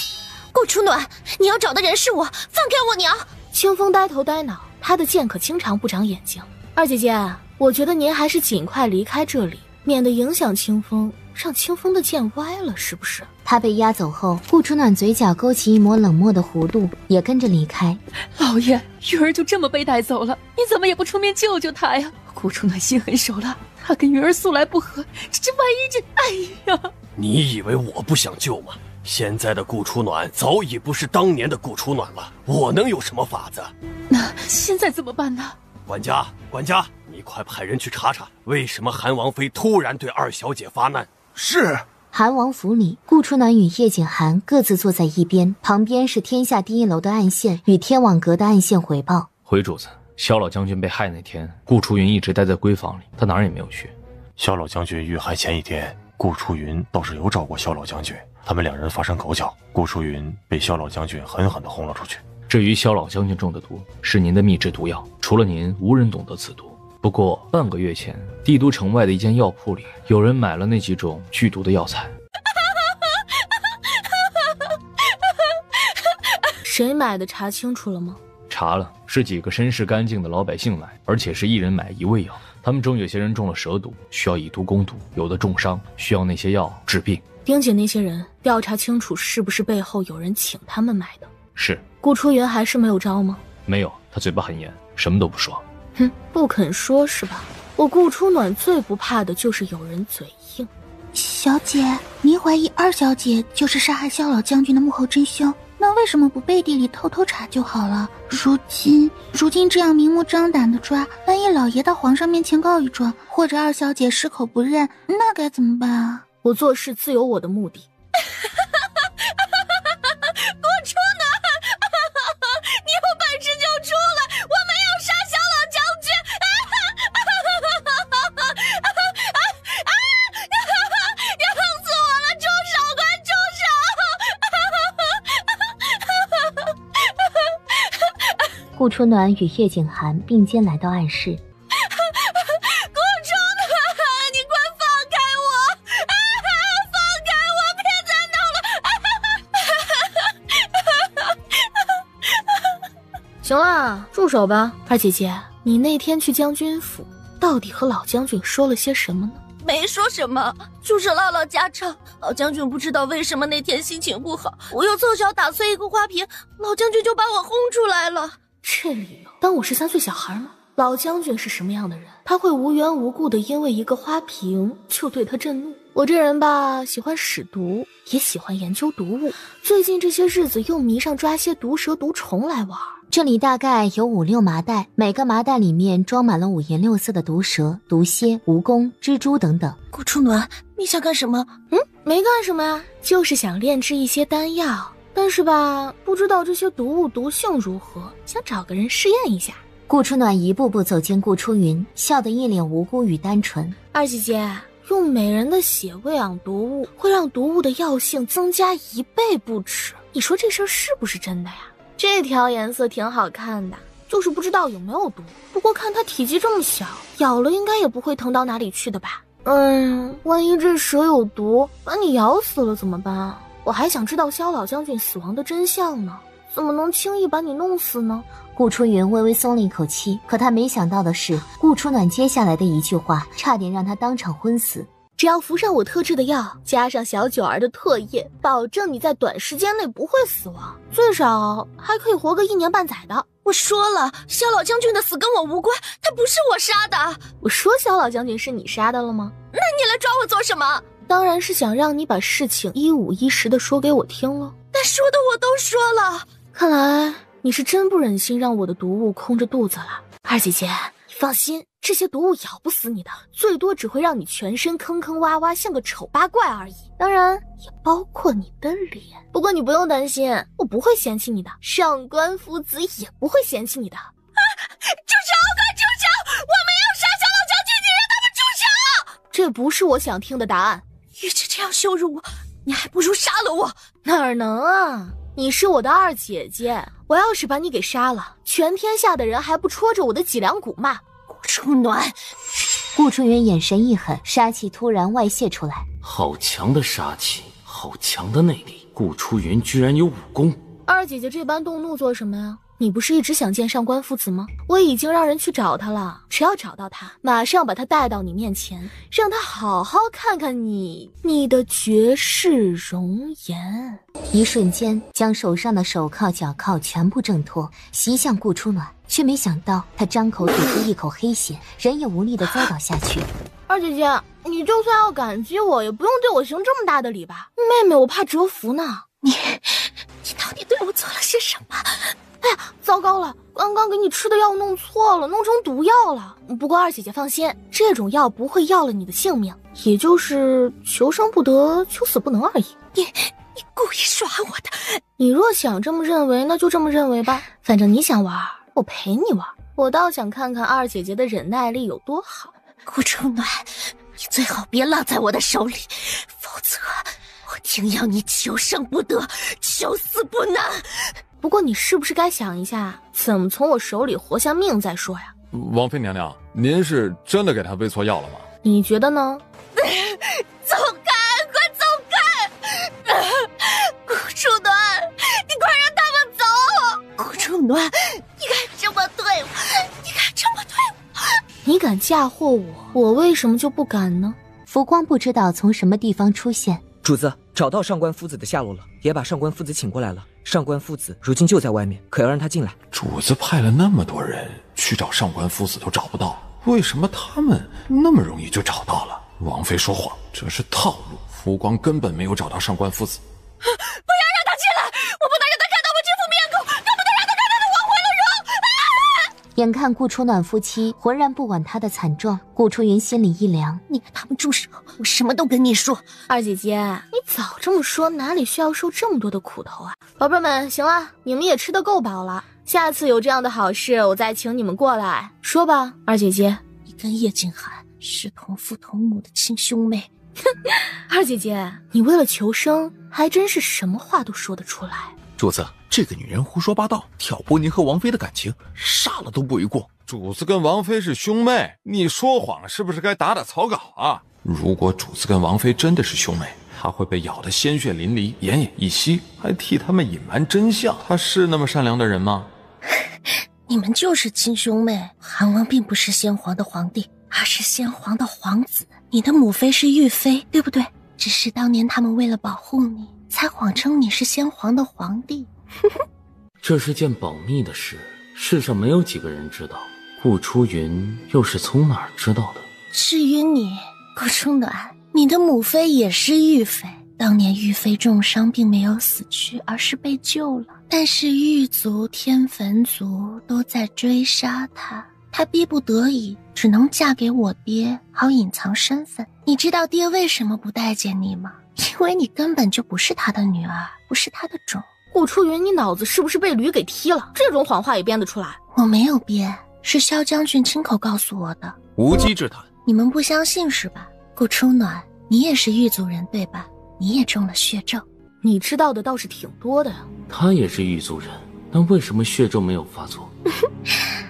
顾初暖，你要找的人是我，放开我娘！清风呆头呆脑，他的剑可经常不长眼睛。二姐姐，我觉得您还是尽快离开这里，免得影响清风，让清风的剑歪了，是不是？他被押走后，顾初暖嘴角勾起一抹冷漠的弧度，也跟着离开。老爷，云儿就这么被带走了，你怎么也不出面救救她呀？顾初暖心狠手辣，他跟云儿素来不和，这万一这……哎呀！你以为我不想救吗？现在的顾初暖早已不是当年的顾初暖了，我能有什么法子？那现在怎么办呢？管家，你快派人去查查，为什么韩王妃突然对二小姐发难。是。韩王府里，顾初暖与叶景寒各自坐在一边，旁边是天下第一楼的暗线与天网阁的暗线回报。回主子，萧老将军被害那天，顾初云一直待在闺房里，他哪儿也没有去。萧老将军遇害前一天，顾初云倒是有找过萧老将军，他们两人发生口角，顾初云被萧老将军狠狠地轰了出去。至于萧老将军中的毒，是您的秘制毒药，除了您，无人懂得此毒。不过半个月前，帝都城外的一间药铺里，有人买了那几种剧毒的药材。谁买的查清楚了吗？查了，是几个身世干净的老百姓买，而且是一人买一味药。他们中有些人中了蛇毒，需要以毒攻毒；有的重伤，需要那些药治病。盯紧那些人，调查清楚是不是背后有人请他们买的。是。顾初云还是没有招吗？没有，他嘴巴很严，什么都不说。哼，不肯说是吧？我顾初暖最不怕的就是有人嘴硬。小姐，您怀疑二小姐就是杀害萧老将军的幕后真凶，那为什么不背地里偷偷查就好了？如今这样明目张胆的抓，万一老爷到皇上面前告一状，或者二小姐矢口不认，那该怎么办啊？我做事自有我的目的。顾初暖，你有本事就出来，我没有杀萧老将军！你恨死我了！住手！快住手！顾初暖与叶景寒并肩来到暗室。行了，住手吧，二姐姐。你那天去将军府，到底和老将军说了些什么呢？没说什么，就是唠唠家常。老将军不知道为什么那天心情不好，我又凑巧打碎一个花瓶，老将军就把我轰出来了。这理由当我是3岁小孩吗？老将军是什么样的人？他会无缘无故的因为一个花瓶就对他震怒？我这人吧，喜欢使毒，也喜欢研究毒物。最近这些日子又迷上抓些毒蛇毒虫来玩。这里大概有5、6麻袋，每个麻袋里面装满了5颜6色的毒蛇、毒蝎、蜈蚣、蜘蛛等等。顾初暖，你想干什么？没干什么呀，就是想炼制一些丹药。但是吧，不知道这些毒物毒性如何，想找个人试验一下。顾初暖一步步走进顾初云，笑得一脸无辜与单纯。二姐姐，用美人的血喂养毒物，会让毒物的药性增加1倍不止。你说这事儿是不是真的呀？这条颜色挺好看的，就是不知道有没有毒。不过看它体积这么小，咬了应该也不会疼到哪里去的吧？万一这蛇有毒，把你咬死了怎么办？我还想知道萧老将军死亡的真相呢，怎么能轻易把你弄死呢？顾初云微微松了一口气，可他没想到的是，顾初暖接下来的一句话差点让他当场昏死。只要服上我特制的药，加上小九儿的唾液，保证你在短时间内不会死亡，最少还可以活个1年半载的。我说了，萧老将军的死跟我无关，他不是我杀的。我说萧老将军是你杀的了吗？那你来抓我做什么？当然是想让你把事情一五一十的说给我听了。但说的我都说了。看来你是真不忍心让我的毒物空着肚子了。二姐姐，你放心，这些毒物咬不死你的，最多只会让你全身坑坑洼洼，像个丑八怪而已。当然也包括你的脸。不过你不用担心，我不会嫌弃你的，上官夫子也不会嫌弃你的。住手！快住手！我没有杀萧老将军，你让他们住手！这不是我想听的答案。与其这样羞辱我，你还不如杀了我。哪儿能啊！你是我的二姐姐，我要是把你给杀了，全天下的人还不戳着我的脊梁骨骂顾初暖。顾初云眼神一狠，杀气突然外泄出来。好强的杀气，好强的内力，顾初云居然有武功。二姐姐这般动怒做什么呀？你不是一直想见上官夫子吗？我已经让人去找他了，只要找到他，马上把他带到你面前，让他好好看看你的绝世容颜。一瞬间，将手上的手铐脚铐全部挣脱，袭向顾初暖，却没想到他张口吐出一口黑血，人也无力地栽倒下去。二姐姐，你就算要感激我，也不用对我行这么大的礼吧？妹妹我怕折服呢。你到底对我做了些什么？哎呀，糟糕了！刚刚给你吃的药弄错了，弄成毒药了。不过二姐姐放心，这种药不会要了你的性命，也就是求生不得，求死不能而已。你故意耍我的！你若想这么认为，那就这么认为吧。反正你想玩，我陪你玩。我倒想看看二姐姐的忍耐力有多好。顾初暖，你最好别落在我的手里，否则我定要你求生不得，求死不能。不过你是不是该想一下，怎么从我手里活下命再说呀？王妃娘娘，您是真的给他喂错药了吗？你觉得呢？走开，快走开！顾初暖，你快让他们走！顾初暖，你敢这么对我？你敢这么对我？你敢嫁祸我，我为什么就不敢呢？浮光不知道从什么地方出现。主子找到上官夫子的下落了，也把上官夫子请过来了。上官夫子如今就在外面，可要让他进来。主子派了那么多人去找上官夫子都找不到，为什么他们那么容易就找到了？王妃说谎，这是套路。浮光根本没有找到上官夫子。不要让他进来！我不能让他看到我这副面孔，更不能让他看到他亡回了容！眼看顾初暖夫妻浑然不管他的惨状，顾初云心里一凉。你让他们住手，我什么都跟你说。二姐姐，你早这么说，哪里需要受这么多的苦头啊？宝贝们，行了，你们也吃得够饱了，下次有这样的好事，我再请你们过来。说吧，二姐姐。你跟叶静涵是同父同母的亲兄妹。二姐姐，你为了求生，还真是什么话都说得出来。主子，这个女人胡说八道，挑拨您和王妃的感情，杀了都不为过。主子跟王妃是兄妹，你说谎是不是该打打草稿啊？如果主子跟王妃真的是兄妹，他会被咬得鲜血淋漓，奄奄一息，还替他们隐瞒真相。他是那么善良的人吗？你们就是亲兄妹。韩王并不是先皇的皇帝，而是先皇的皇子。你的母妃是玉妃，对不对？只是当年他们为了保护你，才谎称你是先皇的皇帝。这是件保密的事，世上没有几个人知道。顾初云又是从哪儿知道的？至于你，顾初暖，你的母妃也是玉妃。当年玉妃重伤，并没有死去，而是被救了。但是玉族、天坟族都在追杀她，她逼不得已，只能嫁给我爹，好隐藏身份。你知道爹为什么不待见你吗？因为你根本就不是他的女儿，不是他的种。顾初云，你脑子是不是被驴给踢了？这种谎话也编得出来？我没有编，是萧将军亲口告诉我的。无稽之谈。你们不相信是吧？顾初暖，你也是玉族人对吧？你也中了血咒。你知道的倒是挺多的呀。他也是玉族人，那为什么血咒没有发作？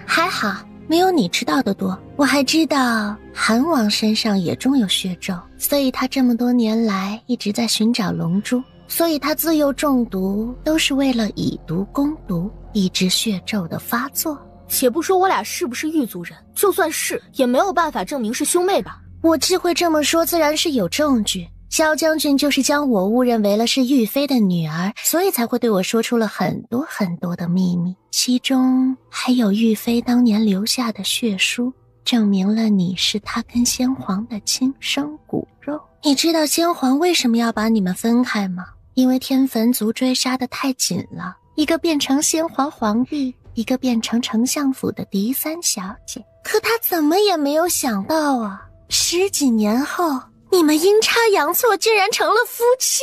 还好没有你知道的多。我还知道韩王身上也中有血咒，所以他这么多年来一直在寻找龙珠，所以他自幼中毒都是为了以毒攻毒，抑制血咒的发作。且不说我俩是不是玉族人，就算是，也没有办法证明是兄妹吧。我忌讳这么说，自然是有证据。萧将军就是将我误认为了是玉妃的女儿，所以才会对我说出了很多很多的秘密，其中还有玉妃当年留下的血书，证明了你是她跟先皇的亲生骨肉。你知道先皇为什么要把你们分开吗？因为天坟族追杀得太紧了，一个变成先皇皇帝，一个变成丞相府的嫡三小姐。可他怎么也没有想到啊，10几年后你们阴差阳错竟然成了夫妻。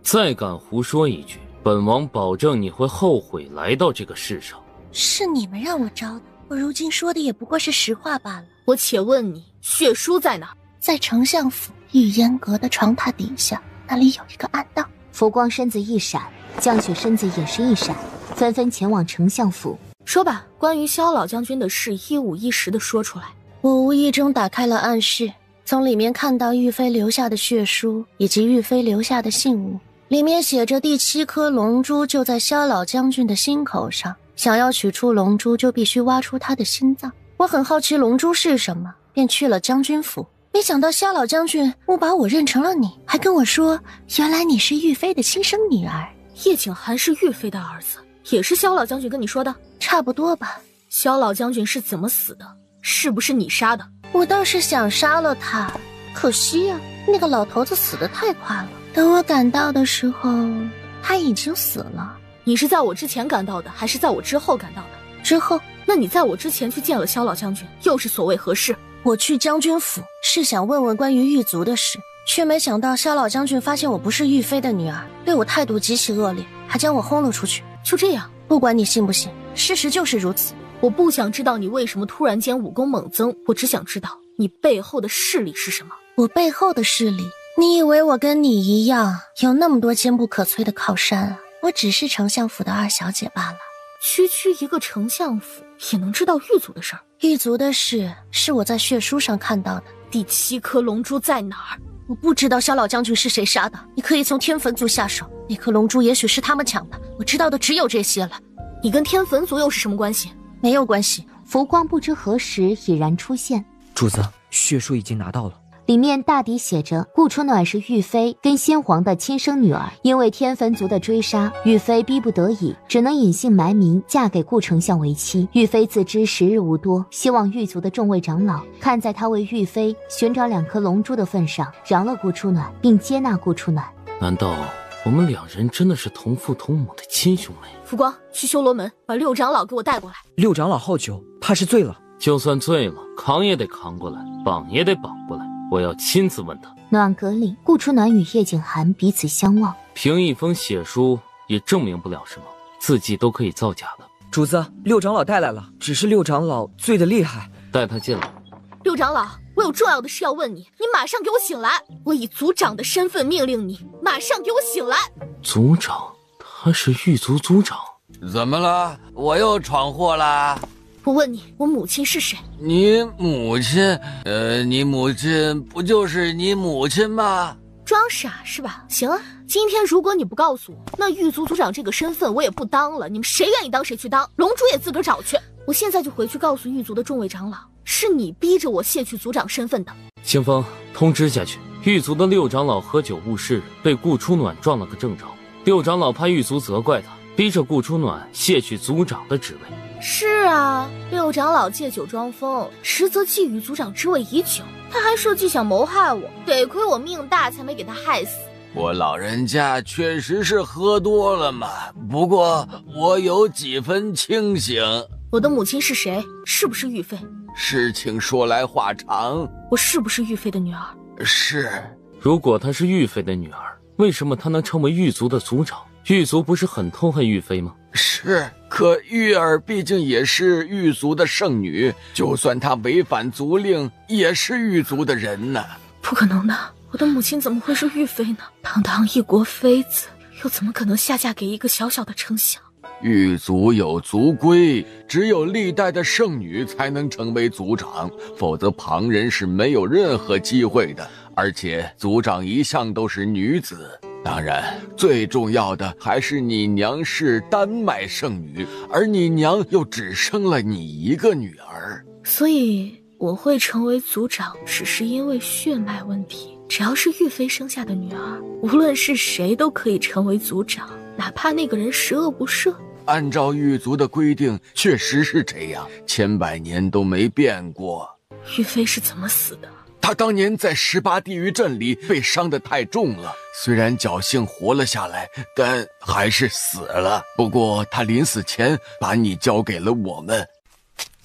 再敢胡说一句，本王保证你会后悔来到这个世上。是你们让我招的，我如今说的也不过是实话罢了。我且问你，血书在哪？在丞相府御烟阁的床榻底下，那里有一个暗道。浮光身子一闪，江雪身子也是一闪，纷纷前往丞相府。说吧，关于萧老将军的事，一五一十的说出来。我无意中打开了暗室，从里面看到玉妃留下的血书以及玉妃留下的信物，里面写着第7颗龙珠就在萧老将军的心口上，想要取出龙珠就必须挖出他的心脏。我很好奇龙珠是什么，便去了将军府。没想到萧老将军误把我认成了你，还跟我说原来你是玉妃的亲生女儿。叶景寒是玉妃的儿子，也是萧老将军跟你说的？差不多吧。萧老将军是怎么死的？是不是你杀的？我倒是想杀了他，可惜呀，那个老头子死得太快了。等我赶到的时候，他已经死了。你是在我之前赶到的，还是在我之后赶到的？之后。那你在我之前去见了萧老将军，又是所谓何事？我去将军府是想问问关于狱卒的事，却没想到萧老将军发现我不是玉妃的女儿，对我态度极其恶劣，还将我轰了出去。就这样，不管你信不信，事实就是如此。我不想知道你为什么突然间武功猛增，我只想知道你背后的势力是什么。我背后的势力？你以为我跟你一样有那么多坚不可摧的靠山啊？我只是丞相府的2小姐罢了。区一个丞相府也能知道狱卒的事儿？狱卒的事是我在血书上看到的。第7颗龙珠在哪儿？我不知道萧老将军是谁杀的，你可以从天坟族下手，那颗龙珠也许是他们抢的，我知道的只有这些了。你跟天坟族又是什么关系？没有关系。浮光不知何时已然出现。主子，血书已经拿到了。里面大抵写着顾初暖是玉妃跟先皇的亲生女儿，因为天坟族的追杀，玉妃逼不得已只能隐姓埋名嫁给顾丞相为妻。玉妃自知时日无多，希望狱卒的众位长老看在她为玉妃寻找2颗龙珠的份上，饶了顾初暖，并接纳顾初暖。难道我们2人真的是同父同母的亲兄妹？浮光，去修罗门把6长老给我带过来。6长老好酒，怕是醉了。就算醉了，扛也得扛过来，绑也得绑过来。我要亲自问他。暖阁里，顾初暖与叶景寒彼此相望。凭一封血书也证明不了什么，字迹都可以造假的。主子，6长老带来了，只是6长老醉得厉害。带他进来。6长老，我有重要的事要问你，你马上给我醒来！我以族长的身份命令你，马上给我醒来！族长？他是狱卒族长？怎么了？我又闯祸啦？我问你，我母亲是谁？你母亲？你母亲不就是你母亲吗？装傻是吧？行啊，今天如果你不告诉我，那狱卒族长这个身份我也不当了。你们谁愿意当谁去当，龙珠也自个儿找去。我现在就回去告诉狱卒的众位长老，是你逼着我卸去族长身份的。清风，通知下去，狱卒的6长老喝酒误事，被顾初暖撞了个正着。6长老怕狱卒责怪他，逼着顾初暖卸去族长的职位。是啊，6长老借酒装疯，实则觊觎族长之位已久。他还设计想谋害我，得亏我命大，才没给他害死。我老人家确实是喝多了嘛，不过我有几分清醒。我的母亲是谁？是不是玉妃？事情说来话长。我是不是玉妃的女儿？是。如果她是玉妃的女儿，为什么她能成为狱卒的族长？狱卒不是很痛恨玉妃吗？是，可玉儿毕竟也是狱卒的圣女，就算她违反族令，也是狱卒的人呢。不可能的，我的母亲怎么会是玉妃呢？堂堂一国妃子，又怎么可能下嫁给一个小小的丞相？狱卒有族规，只有历代的圣女才能成为族长，否则旁人是没有任何机会的。而且族长一向都是女子。当然，最重要的还是你娘是丹麦圣女，而你娘又只生了你一个女儿，所以我会成为族长，只是因为血脉问题。只要是玉妃生下的女儿，无论是谁都可以成为族长，哪怕那个人十恶不赦。按照狱卒的规定，确实是这样，千百年都没变过。玉妃是怎么死的？她当年在18地狱阵里被伤得太重了，虽然侥幸活了下来，但还是死了。不过她临死前把你交给了我们。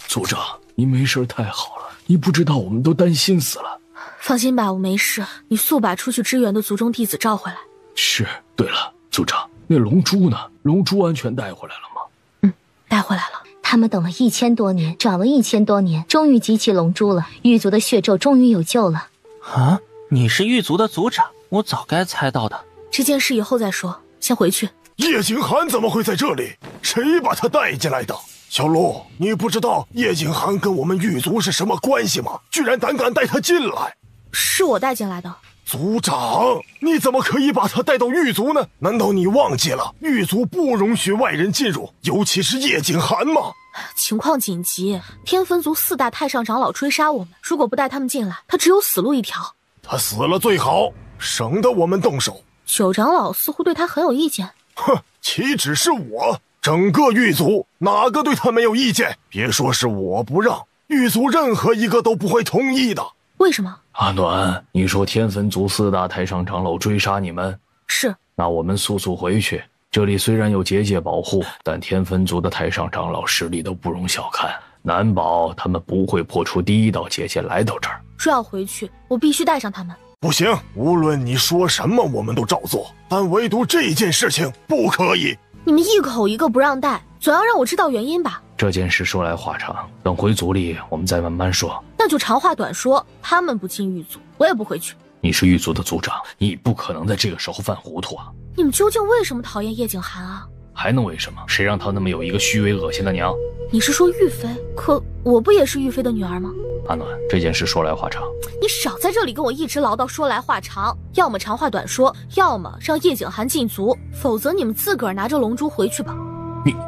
族长，你没事太好了，你不知道我们都担心死了。放心吧，我没事。你速把出去支援的族中弟子召回来。是。对了，族长，那龙珠呢？龙珠安全带回来了吗？带回来了。他们等了1000多年，找了1000多年，终于集齐龙珠了。狱卒的血咒终于有救了。啊，你是狱卒的族长，我早该猜到的。这件事以后再说，先回去。叶景寒怎么会在这里？谁把他带进来的？小陆，你不知道叶景寒跟我们狱卒是什么关系吗？居然胆敢带他进来！是我带进来的。族长，你怎么可以把他带到狱卒呢？难道你忘记了狱卒不容许外人进入，尤其是叶景寒吗？情况紧急，天坟族4大太上长老追杀我们，如果不带他们进来，他只有死路一条。他死了最好，省得我们动手。九长老似乎对他很有意见。哼，岂止是我，整个狱卒哪个对他没有意见？别说是我不让，狱卒任何一个都不会同意的。为什么？阿暖，你说天坟族4大太上长老追杀你们？是。那我们速速回去。这里虽然有结界保护，但天坟族的太上长老实力都不容小看，难保他们不会破出第一道结界来到这儿。说要回去，我必须带上他们。不行，无论你说什么我们都照做，但唯独这件事情不可以。你们一口一个不让带，总要让我知道原因吧。这件事说来话长，等回族里我们再慢慢说。那就长话短说，他们不进狱卒，我也不回去。你是狱卒的族长，你不可能在这个时候犯糊涂啊！你们究竟为什么讨厌叶景寒啊？还能为什么？谁让他那么有一个虚伪恶心的娘？你是说玉妃？可我不也是玉妃的女儿吗？阿暖，这件事说来话长，你少在这里跟我一直唠叨说来话长，要么长话短说，要么让叶景寒进族，否则你们自个儿拿着龙珠回去吧。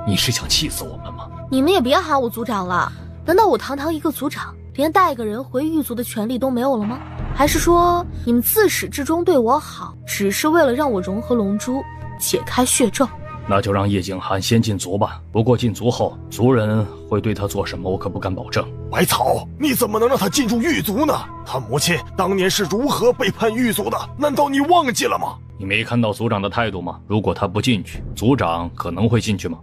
你是想气死我们吗？你们也别喊我族长了，难道我堂堂一个族长，连带个人回狱卒的权利都没有了吗？还是说你们自始至终对我好，只是为了让我融合龙珠，解开血咒？那就让叶景寒先进族吧。不过进族后，族人会对他做什么，我可不敢保证。百草，你怎么能让他进入狱卒呢？他母亲当年是如何背叛狱卒的？难道你忘记了吗？你没看到族长的态度吗？如果他不进去，族长可能会进去吗？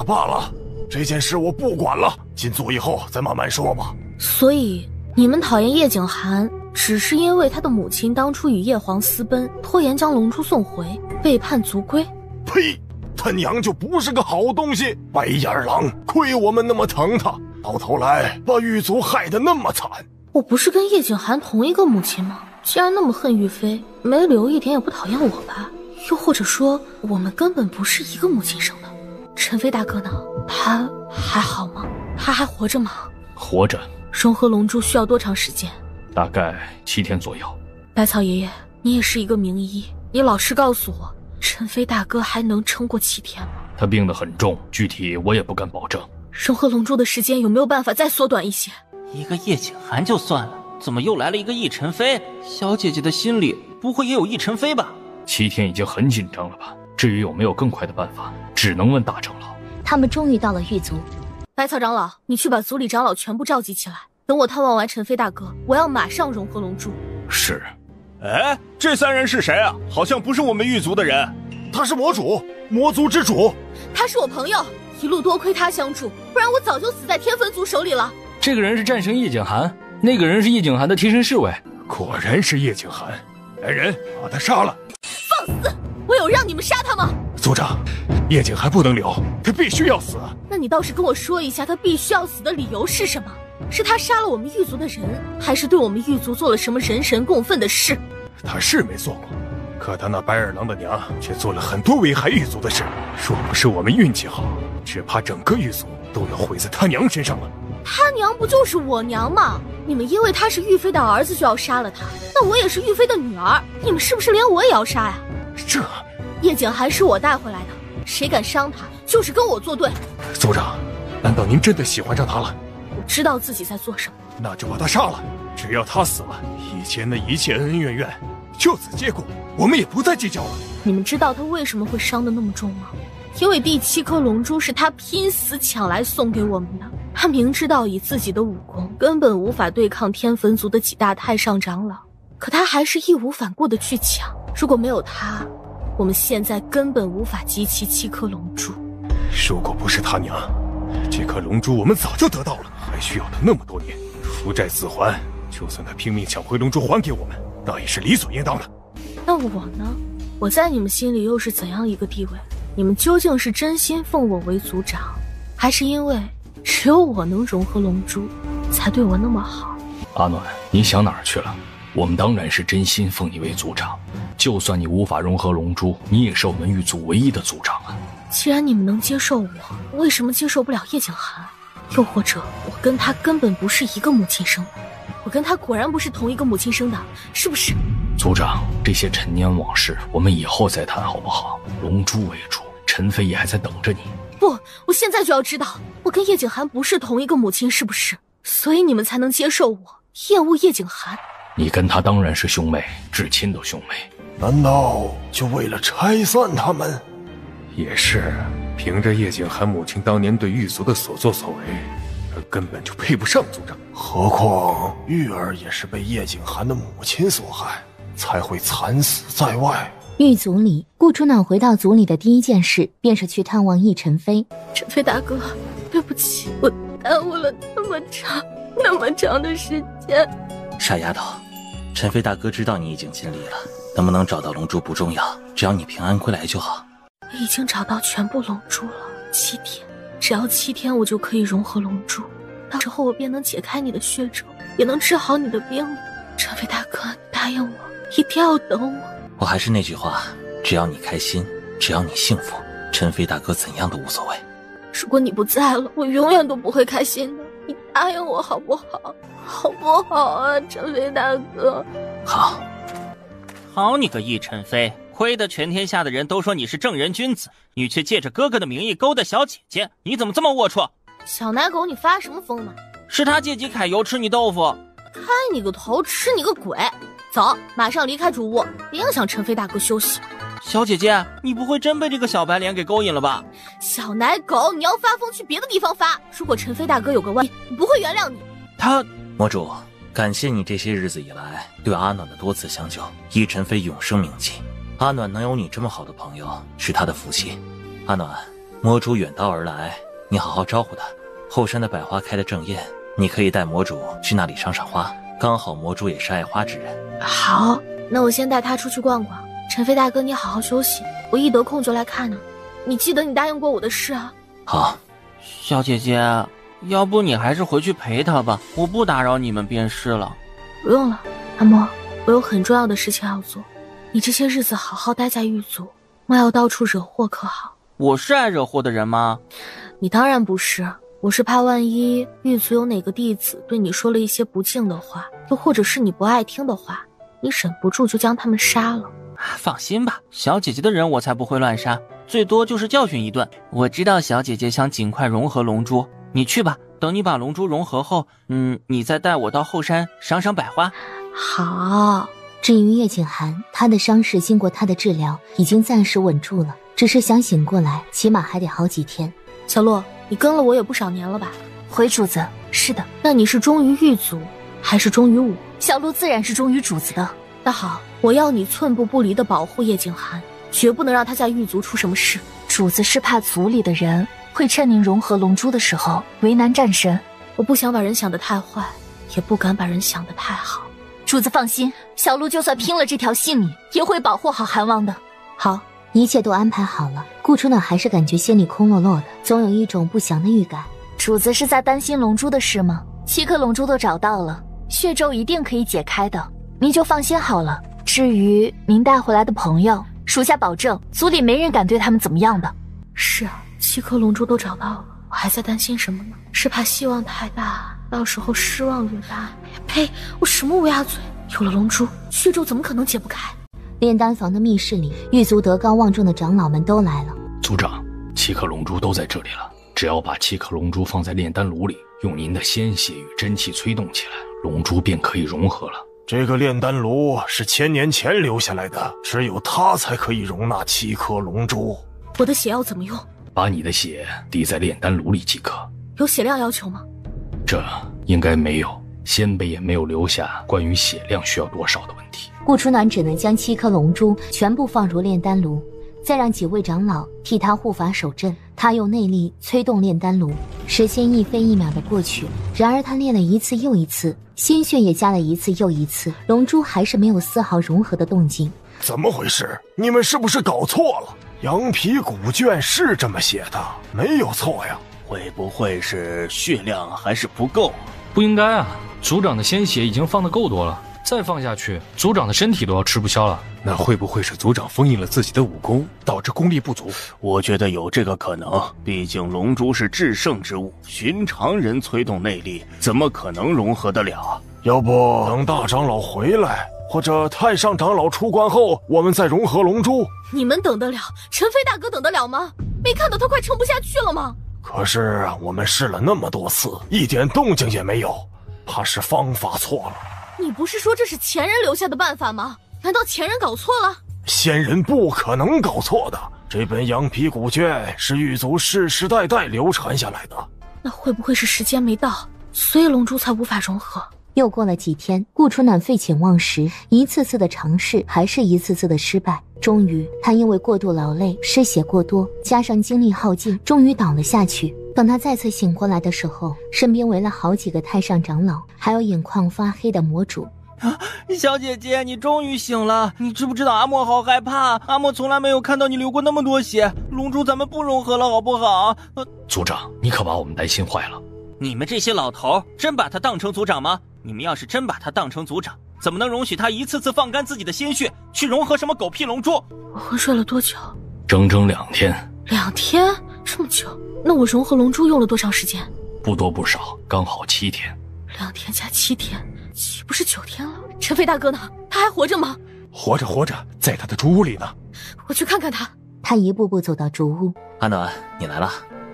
罢了，这件事我不管了，进族以后再慢慢说吧。所以你们讨厌叶景寒，只是因为他的母亲当初与叶皇私奔，拖延将龙珠送回，背叛族规？呸！他娘就不是个好东西，白眼狼，亏我们那么疼他，到头来把狱卒害得那么惨。我不是跟叶景寒同一个母亲吗？既然那么恨玉妃，没理由一点也不讨厌我吧？又或者说，我们根本不是一个母亲生的？陈飞大哥呢？他还好吗？他还活着吗？活着。融合龙珠需要多长时间？大概7天左右。百草爷爷，你也是一个名医，你老实告诉我，陈飞大哥还能撑过7天吗？他病得很重，具体我也不敢保证。融合龙珠的时间有没有办法再缩短一些？一个叶景寒就算了，怎么又来了一个易晨飞？小姐姐的心里不会也有易晨飞吧？7天已经很紧张了吧？至于有没有更快的办法，只能问大长老。他们终于到了狱卒。百草长老，你去把族里长老全部召集起来，等我探望完陈飞大哥，我要马上融合龙珠。是。哎，这3人是谁啊？好像不是我们狱卒的人。他是魔主，魔族之主。他是我朋友，一路多亏他相助，不然我早就死在天坟族手里了。这个人是战神叶景寒，那个人是叶景寒的贴身侍卫。果然是叶景寒，来人，把他杀了！放肆！我有让你们杀他吗？族长，叶景寒不能留，他必须要死。那你倒是跟我说一下，他必须要死的理由是什么？是他杀了我们狱卒的人，还是对我们狱卒做了什么人神共愤的事？他是没做过，可他那白眼狼的娘却做了很多危害狱卒的事。若不是我们运气好，只怕整个狱卒都要毁在他娘身上了。他娘不就是我娘吗？你们因为他是玉妃的儿子就要杀了他，那我也是玉妃的女儿，你们是不是连我也要杀呀？这叶景寒是我带回来的，谁敢伤他，就是跟我作对。族长，难道您真的喜欢上他了？我知道自己在做什么，那就把他杀了。只要他死了，以前的一切恩恩怨怨就此结果，我们也不再计较了。你们知道他为什么会伤得那么重吗？因为第7颗龙珠是他拼死抢来送给我们的。他明知道以自己的武功根本无法对抗天坟族的几大太上长老，可他还是义无反顾的去抢。如果没有他，我们现在根本无法集齐7颗龙珠。如果不是他娘，这颗龙珠我们早就得到了，还需要他那么多年，父债子还。就算他拼命抢回龙珠还给我们，那也是理所应当的。那我呢？我在你们心里又是怎样一个地位？你们究竟是真心奉我为族长，还是因为只有我能融合龙珠，才对我那么好？阿暖，你想哪儿去了？我们当然是真心奉你为族长，就算你无法融合龙珠，你也是我们狱族唯一的族长啊。既然你们能接受我，为什么接受不了叶景寒？又或者我跟他根本不是一个母亲生的？我跟他果然不是同一个母亲生的，是不是？族长，这些陈年往事我们以后再谈好不好？龙珠为主，陈飞也还在等着你。不，我现在就要知道我跟叶景寒不是同一个母亲，是不是？所以你们才能接受我，厌恶叶景寒。你跟他当然是兄妹，至亲的兄妹。难道就为了拆散他们？也是，凭着叶景寒母亲当年对狱卒的所作所为，他根本就配不上族长。何况玉儿也是被叶景寒的母亲所害，才会惨死在外。狱卒里，顾初暖回到族里的第一件事便是去探望易晨飞。晨飞大哥，对不起，我耽误了那么长的时间。傻丫头，陈飞大哥知道你已经尽力了，能不能找到龙珠不重要，只要你平安归来就好。我已经找到全部龙珠了，7天，只要7天我就可以融合龙珠，到时候我便能解开你的血咒，也能治好你的病了。陈飞大哥，你答应我，一定要等我。我还是那句话，只要你开心，只要你幸福，陈飞大哥怎样都无所谓。如果你不在了，我永远都不会开心的。你答应我好不好？好不好啊，陈飞大哥？好。好你个易晨飞，亏得全天下的人都说你是正人君子，你却借着哥哥的名义勾搭小姐姐，你怎么这么龌龊？小奶狗，你发什么疯呢？是他借机揩油吃你豆腐。开你个头，吃你个鬼！走，马上离开主屋，别影响陈飞大哥休息。小姐姐，你不会真被这个小白脸给勾引了吧？小奶狗，你要发疯去别的地方发。如果陈飞大哥有个万一，我不会原谅你。他，魔主，感谢你这些日子以来对阿暖的多次相救，易晨飞永生铭记。阿暖能有你这么好的朋友，是他的福气。阿暖，魔主远道而来，你好好招呼他。后山的百花开得正艳，你可以带魔主去那里赏赏花，刚好魔主也是爱花之人。好，那我先带他出去逛逛。陈飞大哥，你好好休息，我一得空就来看你。你记得你答应过我的事啊。好。小姐姐，要不你还是回去陪他吧，我不打扰你们便是了。不用了，阿莫，我有很重要的事情要做。你这些日子好好待在狱卒，莫要到处惹祸，可好？我是爱惹祸的人吗？你当然不是，我是怕万一狱卒有哪个弟子对你说了一些不敬的话，又或者是你不爱听的话，你忍不住就将他们杀了。放心吧，小姐姐的人我才不会乱杀，最多就是教训一顿。我知道小姐姐想尽快融合龙珠，你去吧，等你把龙珠融合后，你再带我到后山赏赏百花。好。至于叶景寒，他的伤势经过他的治疗已经暂时稳住了，只是想醒过来起码还得好几天。小洛，你跟了我也不少年了吧？回主子，是的。那你是忠于狱卒还是忠于我？小鹿自然是忠于主子的。那好，我要你寸步不离地保护叶景寒，绝不能让他在狱卒出什么事。主子是怕族里的人会趁您融合龙珠的时候为难战神。我不想把人想得太坏，也不敢把人想得太好。主子放心，小鹿就算拼了这条性命，也会保护好韩王的。好，一切都安排好了。顾初暖还是感觉心里空落落的，总有一种不祥的预感。主子是在担心龙珠的事吗？7颗龙珠都找到了，血咒一定可以解开的，您就放心好了。至于您带回来的朋友，属下保证族里没人敢对他们怎么样的。是啊，7颗龙珠都找到了，我还在担心什么呢？是怕希望太大，到时候失望略大。呸！我什么乌鸦嘴！有了龙珠，血咒怎么可能解不开？炼丹房的密室里，狱卒德高望重的长老们都来了。族长，7颗龙珠都在这里了，只要把7颗龙珠放在炼丹炉里，用您的鲜血与真气催动起来，龙珠便可以融合了。这个炼丹炉是1000年前留下来的，只有它才可以容纳7颗龙珠。我的血要怎么用？把你的血滴在炼丹炉里即可。有血量要求吗？这应该没有，先辈也没有留下关于血量需要多少的问题。顾初暖只能将7颗龙珠全部放入炼丹炉，再让几位长老替他护法守阵。他用内力催动炼丹炉，时间一分一秒的过去。然而他练了一次又一次，鲜血也加了一次又一次，龙珠还是没有丝毫融合的动静。怎么回事？你们是不是搞错了？羊皮古卷是这么写的，没有错呀。会不会是血量还是不够？不应该啊，族长的鲜血已经放得够多了，再放下去，族长的身体都要吃不消了。那会不会是族长封印了自己的武功，导致功力不足？我觉得有这个可能，毕竟龙珠是至圣之物，寻常人催动内力，怎么可能融合得了？要不等大长老回来，或者太上长老出关后，我们再融合龙珠。你们等得了？陈飞大哥等得了吗？没看到他快撑不下去了吗？可是我们试了那么多次，一点动静也没有，怕是方法错了。你不是说这是前人留下的办法吗？难道前人搞错了？先人不可能搞错的，这本羊皮古卷是狱卒世世代代流传下来的。那会不会是时间没到，所以龙珠才无法融合？又过了几天，顾初暖废寝忘食，一次次的尝试，还是一次次的失败。终于，他因为过度劳累，失血过多，加上精力耗尽，终于倒了下去。等他再次醒过来的时候，身边围了好几个太上长老，还有眼眶发黑的魔主。小姐姐，你终于醒了！你知不知道阿莫好害怕？阿莫从来没有看到你流过那么多血。龙珠咱们不融合了好不好？族长，你可把我们担心坏了。你们这些老头真把他当成族长吗？你们要是真把他当成族长，怎么能容许他一次次放干自己的鲜血，去融合什么狗屁龙珠？我昏睡了多久？整整2天。2天？这么久？那我融合龙珠用了多长时间？不多不少，刚好7天。 2天加7天，岂不是9天了？陈飞大哥呢？他还活着吗？活着，在他的竹屋里呢。我去看看他。他一步步走到竹屋。阿暖，你来了。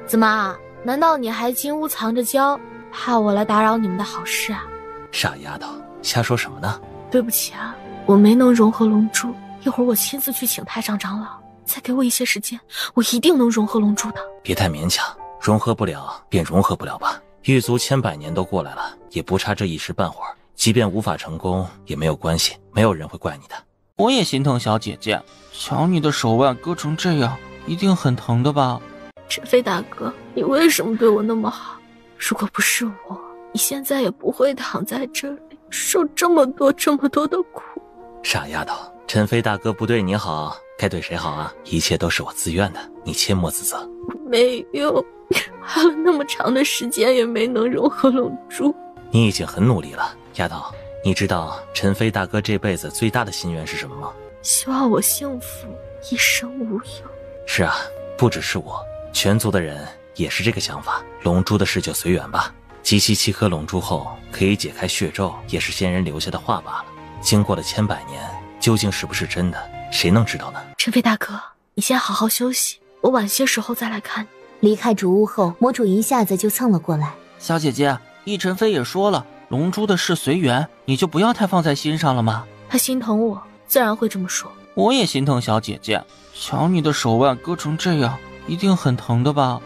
怎么？难道你还金屋藏着娇，怕我来打扰你们的好事啊？傻丫头，瞎说什么呢？对不起啊，我没能融合龙珠，一会儿我亲自去请太上长老，再给我一些时间，我一定能融合龙珠的。别太勉强，融合不了便融合不了吧。狱卒千百年都过来了，也不差这一时半会儿。即便无法成功也没有关系，没有人会怪你的。我也心疼小姐姐，瞧你的手腕割成这样，一定很疼的吧？陈飞大哥，你为什么对我那么好？如果不是我，你现在也不会躺在这里受这么多的苦。傻丫头，陈飞大哥不对你好，该对谁好啊？一切都是我自愿的，你切莫自责。没有，花了那么长的时间也没能融合龙珠。你已经很努力了，丫头。你知道陈飞大哥这辈子最大的心愿是什么吗？希望我幸福，一生无忧。是啊，不只是我，全族的人也是这个想法。龙珠的事就随缘吧。集齐7颗龙珠后，可以解开血咒，也是先人留下的话罢了。经过了千百年，究竟是不是真的，谁能知道呢？陈飞大哥，你先好好休息，我晚些时候再来看你。离开竹屋后，魔主一下子就蹭了过来。小姐姐，奕晨飞也说了，龙珠的事随缘，你就不要太放在心上了嘛。他心疼我，自然会这么说。我也心疼小姐姐，瞧你的手腕割成这样，一定很疼的吧？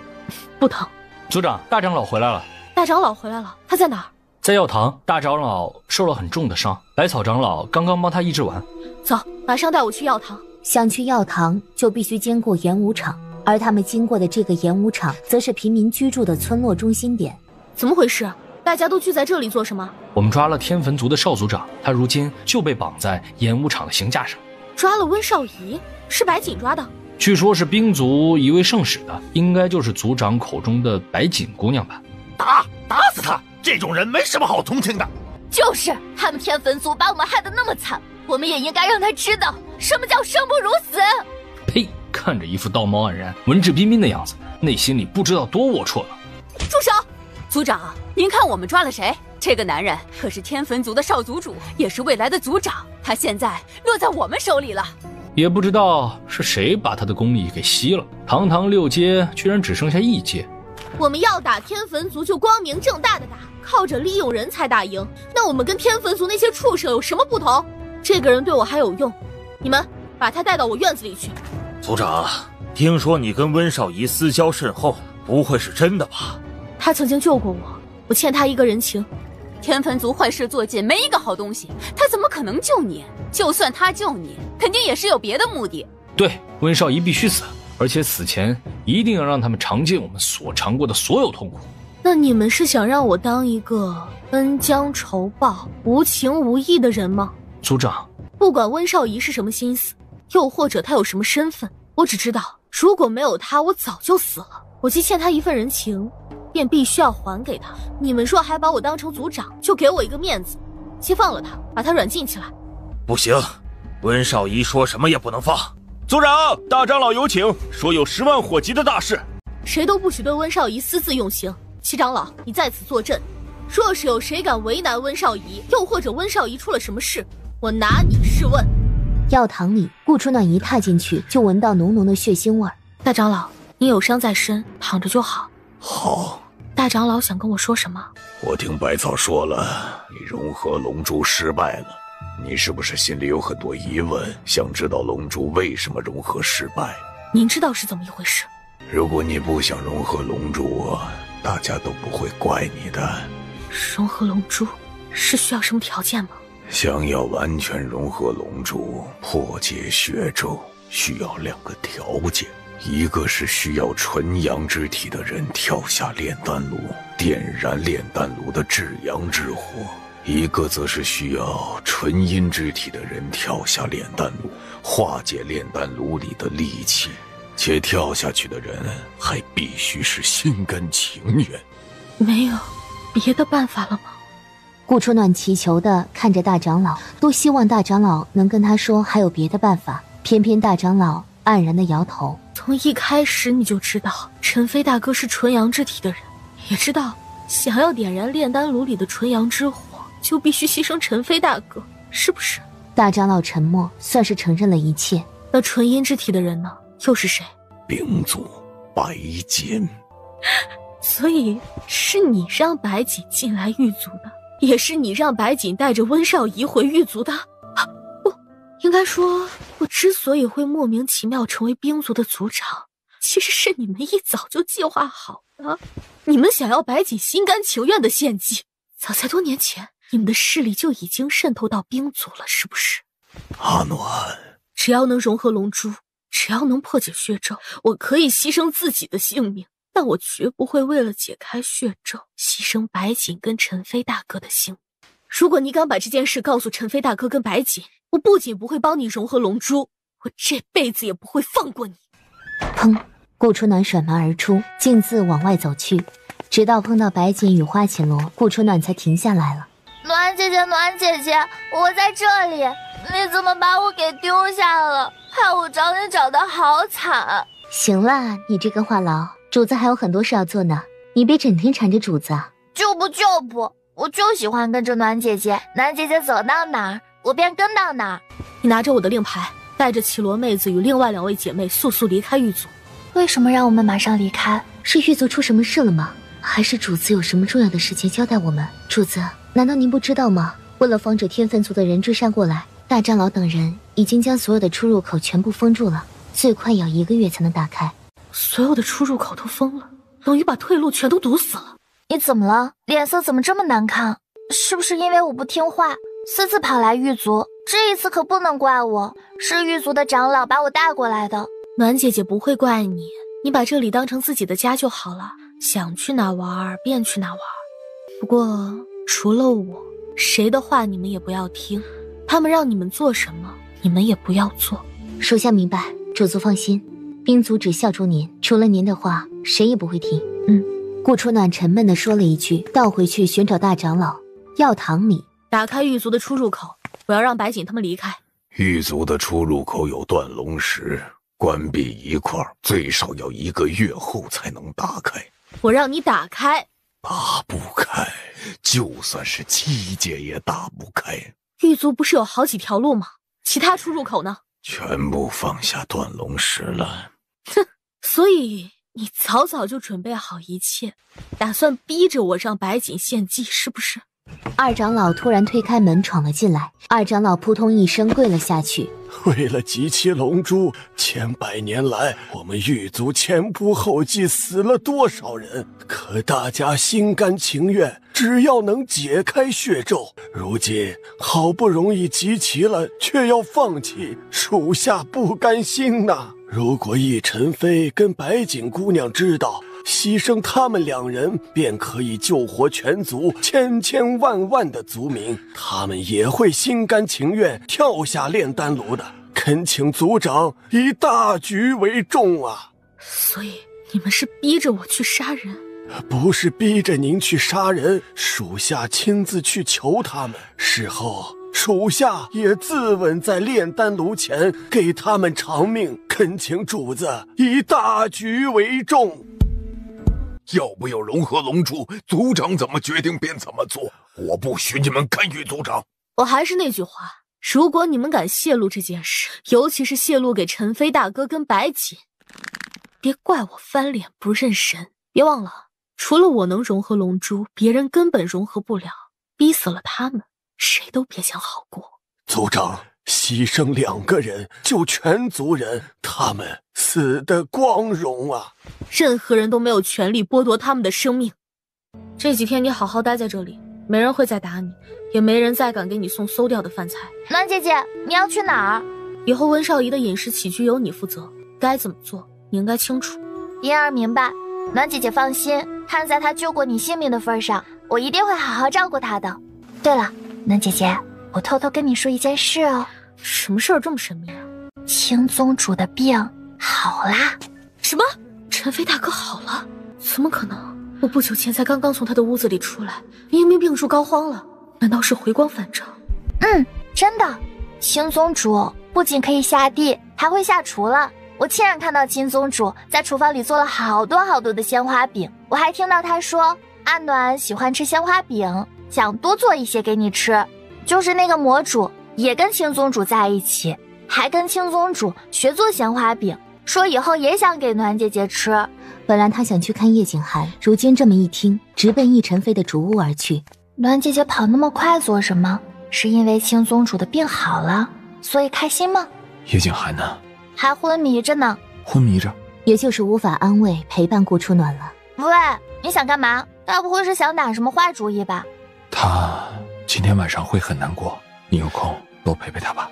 不疼。族长，大长老回来了。大长老回来了，他在哪儿？在药堂。大长老受了很重的伤，百草长老刚刚帮他医治完。走，马上带我去药堂。想去药堂，就必须经过演武场，而他们经过的这个演武场，则是平民居住的村落中心点。怎么回事？大家都聚在这里做什么？我们抓了天坟族的少族长，他如今就被绑在演武场的刑架上。抓了温少仪，是白锦抓的？据说是兵族一位圣使的，应该就是族长口中的白锦姑娘吧。打死他！这种人没什么好同情的。就是他们天坟族把我们害得那么惨，我们也应该让他知道什么叫生不如死。呸！看着一副道貌岸然、文质彬彬的样子，内心里不知道多龌龊了。住手！族长，您看我们抓了谁？这个男人可是天坟族的少族主，也是未来的族长，他现在落在我们手里了。也不知道是谁把他的功力给吸了，堂堂6阶居然只剩下1阶。我们要打天坟族就光明正大的打，靠着利用人才打赢。那我们跟天坟族那些畜生有什么不同？这个人对我还有用，你们把他带到我院子里去。族长，听说你跟温少仪私交甚厚，不会是真的吧？他曾经救过我，我欠他一个人情。天坟族坏事做尽，没一个好东西，他怎么可能救你？就算他救你，肯定也是有别的目的。对，温少仪必须死，而且死前一定要让他们尝尽我们所尝过的所有痛苦。那你们是想让我当一个恩将仇报、无情无义的人吗？族长，不管温少仪是什么心思，又或者他有什么身份，我只知道，如果没有他，我早就死了。我既欠他一份人情，便必须要还给他。你们若还把我当成族长，就给我一个面子，先放了他，把他软禁起来。不行，温少仪说什么也不能放。族长，大长老有请，说有10万火急的大事，谁都不许对温少仪私自用刑。七长老，你在此坐镇，若是有谁敢为难温少仪，又或者温少仪出了什么事，我拿你试问。药堂里，顾初暖一踏进去就闻到浓浓的血腥味儿。大长老，你有伤在身，躺着就好。好。大长老想跟我说什么？我听百草说了，你融合龙珠失败了，你是不是心里有很多疑问，想知道龙珠为什么融合失败？您知道是怎么一回事？如果你不想融合龙珠，大家都不会怪你的。融合龙珠是需要什么条件吗？想要完全融合龙珠，破解血咒，需要2个条件。一个是需要纯阳之体的人跳下炼丹炉，点燃炼丹炉的至阳之火；一个则是需要纯阴之体的人跳下炼丹炉，化解炼丹炉里的戾气。且跳下去的人还必须是心甘情愿。没有别的办法了吗？顾初暖祈求地看着大长老，多希望大长老能跟他说还有别的办法，偏偏大长老黯然地摇头。从一开始你就知道陈飞大哥是纯阳之体的人，也知道想要点燃炼丹炉里的纯阳之火，就必须牺牲陈飞大哥，是不是？大长老沉默，算是承认了一切。那纯阴之体的人呢？又是谁？冰族白锦。所以是你让白锦进来狱卒的，也是你让白锦带着温少仪回狱卒的。不，应该说我之所以会莫名其妙成为冰族的族长，其实是你们一早就计划好的。你们想要白锦心甘情愿的献祭，早在多年前你们的势力就已经渗透到冰族了，是不是？阿暖，只要能融合龙珠，只要能破解血咒，我可以牺牲自己的性命，但我绝不会为了解开血咒牺牲白锦跟陈飞大哥的性命。如果你敢把这件事告诉陈飞大哥跟白锦，我不仅不会帮你融合龙珠，我这辈子也不会放过你。砰！顾初暖甩门而出，径自往外走去，直到碰到白锦与花绮罗，顾初暖才停下来了。暖姐姐，暖姐姐，我在这里，你怎么把我给丢下了？害我找你找得好惨。行了，你这个话痨，主子还有很多事要做呢，你别整天缠着主子啊。就不，我就喜欢跟着暖姐姐，暖姐姐走到哪儿，我便跟到哪儿。你拿着我的令牌，带着绮罗妹子与另外2位姐妹速速离开狱卒。为什么让我们马上离开？是狱卒出什么事了吗？还是主子有什么重要的事情交代我们？主子，难道您不知道吗？为了防止天坟族的人追杀过来，大长老等人已经将所有的出入口全部封住了，最快要1个月才能打开。所有的出入口都封了，等于把退路全都堵死了。你怎么了？脸色怎么这么难看？是不是因为我不听话，私自跑来狱卒？这一次可不能怪我，是狱卒的长老把我带过来的。暖姐姐不会怪你，你把这里当成自己的家就好了，想去哪玩便去哪玩。不过除了我，谁的话你们也不要听，他们让你们做什么，你们也不要做。属下明白，主族放心，兵族只效忠您，除了您的话，谁也不会听。顾初暖沉闷地说了一句，倒回去寻找大长老。药堂里，打开狱卒的出入口，我要让白锦他们离开。狱卒的出入口有断龙石，关闭一块最少要1个月后才能打开。我让你打开。打不开，就算是7阶也打不开。狱卒不是有好几条路吗？其他出入口呢？全部放下断龙石了。哼，所以你早早就准备好一切，打算逼着我让白锦献祭是不是？二长老突然推开门闯了进来，二长老扑通一声跪了下去。为了集齐龙珠，千百年来我们狱卒前仆后继死了多少人？可大家心甘情愿，只要能解开血咒。如今好不容易集齐了，却要放弃，属下不甘心呐。如果易晨飞跟白锦姑娘知道，牺牲他们2人便可以救活全族千千万万的族民，他们也会心甘情愿跳下炼丹炉的。恳请族长以大局为重啊！所以你们是逼着我去杀人？不是逼着您去杀人，属下亲自去求他们，事后属下也自刎在炼丹炉前，给他们偿命。恳请主子以大局为重。要不要融合龙珠，族长怎么决定便怎么做，我不许你们干预族长。我还是那句话，如果你们敢泄露这件事，尤其是泄露给陈飞大哥跟白锦，别怪我翻脸不认神。别忘了，除了我能融合龙珠，别人根本融合不了，逼死了他们，谁都别想好过。族长，牺牲2个人救全族人，他们死得光荣啊！任何人都没有权利剥夺他们的生命。这几天你好好待在这里，没人会再打你，也没人再敢给你送馊掉的饭菜。暖姐姐，你要去哪儿？以后温少仪的饮食起居由你负责，该怎么做你应该清楚。言儿明白，暖姐姐放心，看在她救过你性命的份上，我一定会好好照顾她的。对了，暖姐姐，我偷偷跟你说一件事哦。什么事儿这么神秘啊？青宗主的病好啦。什么？陈飞大哥好了？怎么可能？我不久前才刚刚从他的屋子里出来，明明病入膏肓了，难道是回光返照？真的，青宗主不仅可以下地，还会下厨了。我亲眼看到青宗主在厨房里做了好多好多的鲜花饼，我还听到他说阿暖喜欢吃鲜花饼，想多做一些给你吃。就是那个魔主也跟青宗主在一起，还跟青宗主学做鲜花饼，说以后也想给暖姐姐吃。本来他想去看叶景寒，如今这么一听，直奔易晨飞的主屋而去。暖姐姐跑那么快做什么？是因为青宗主的病好了，所以开心吗？叶景寒呢？还昏迷着呢。昏迷着？也就是无法安慰陪伴顾初暖了。喂，你想干嘛？该不会是想打什么坏主意吧？他今天晚上会很难过，你有空多陪陪他吧。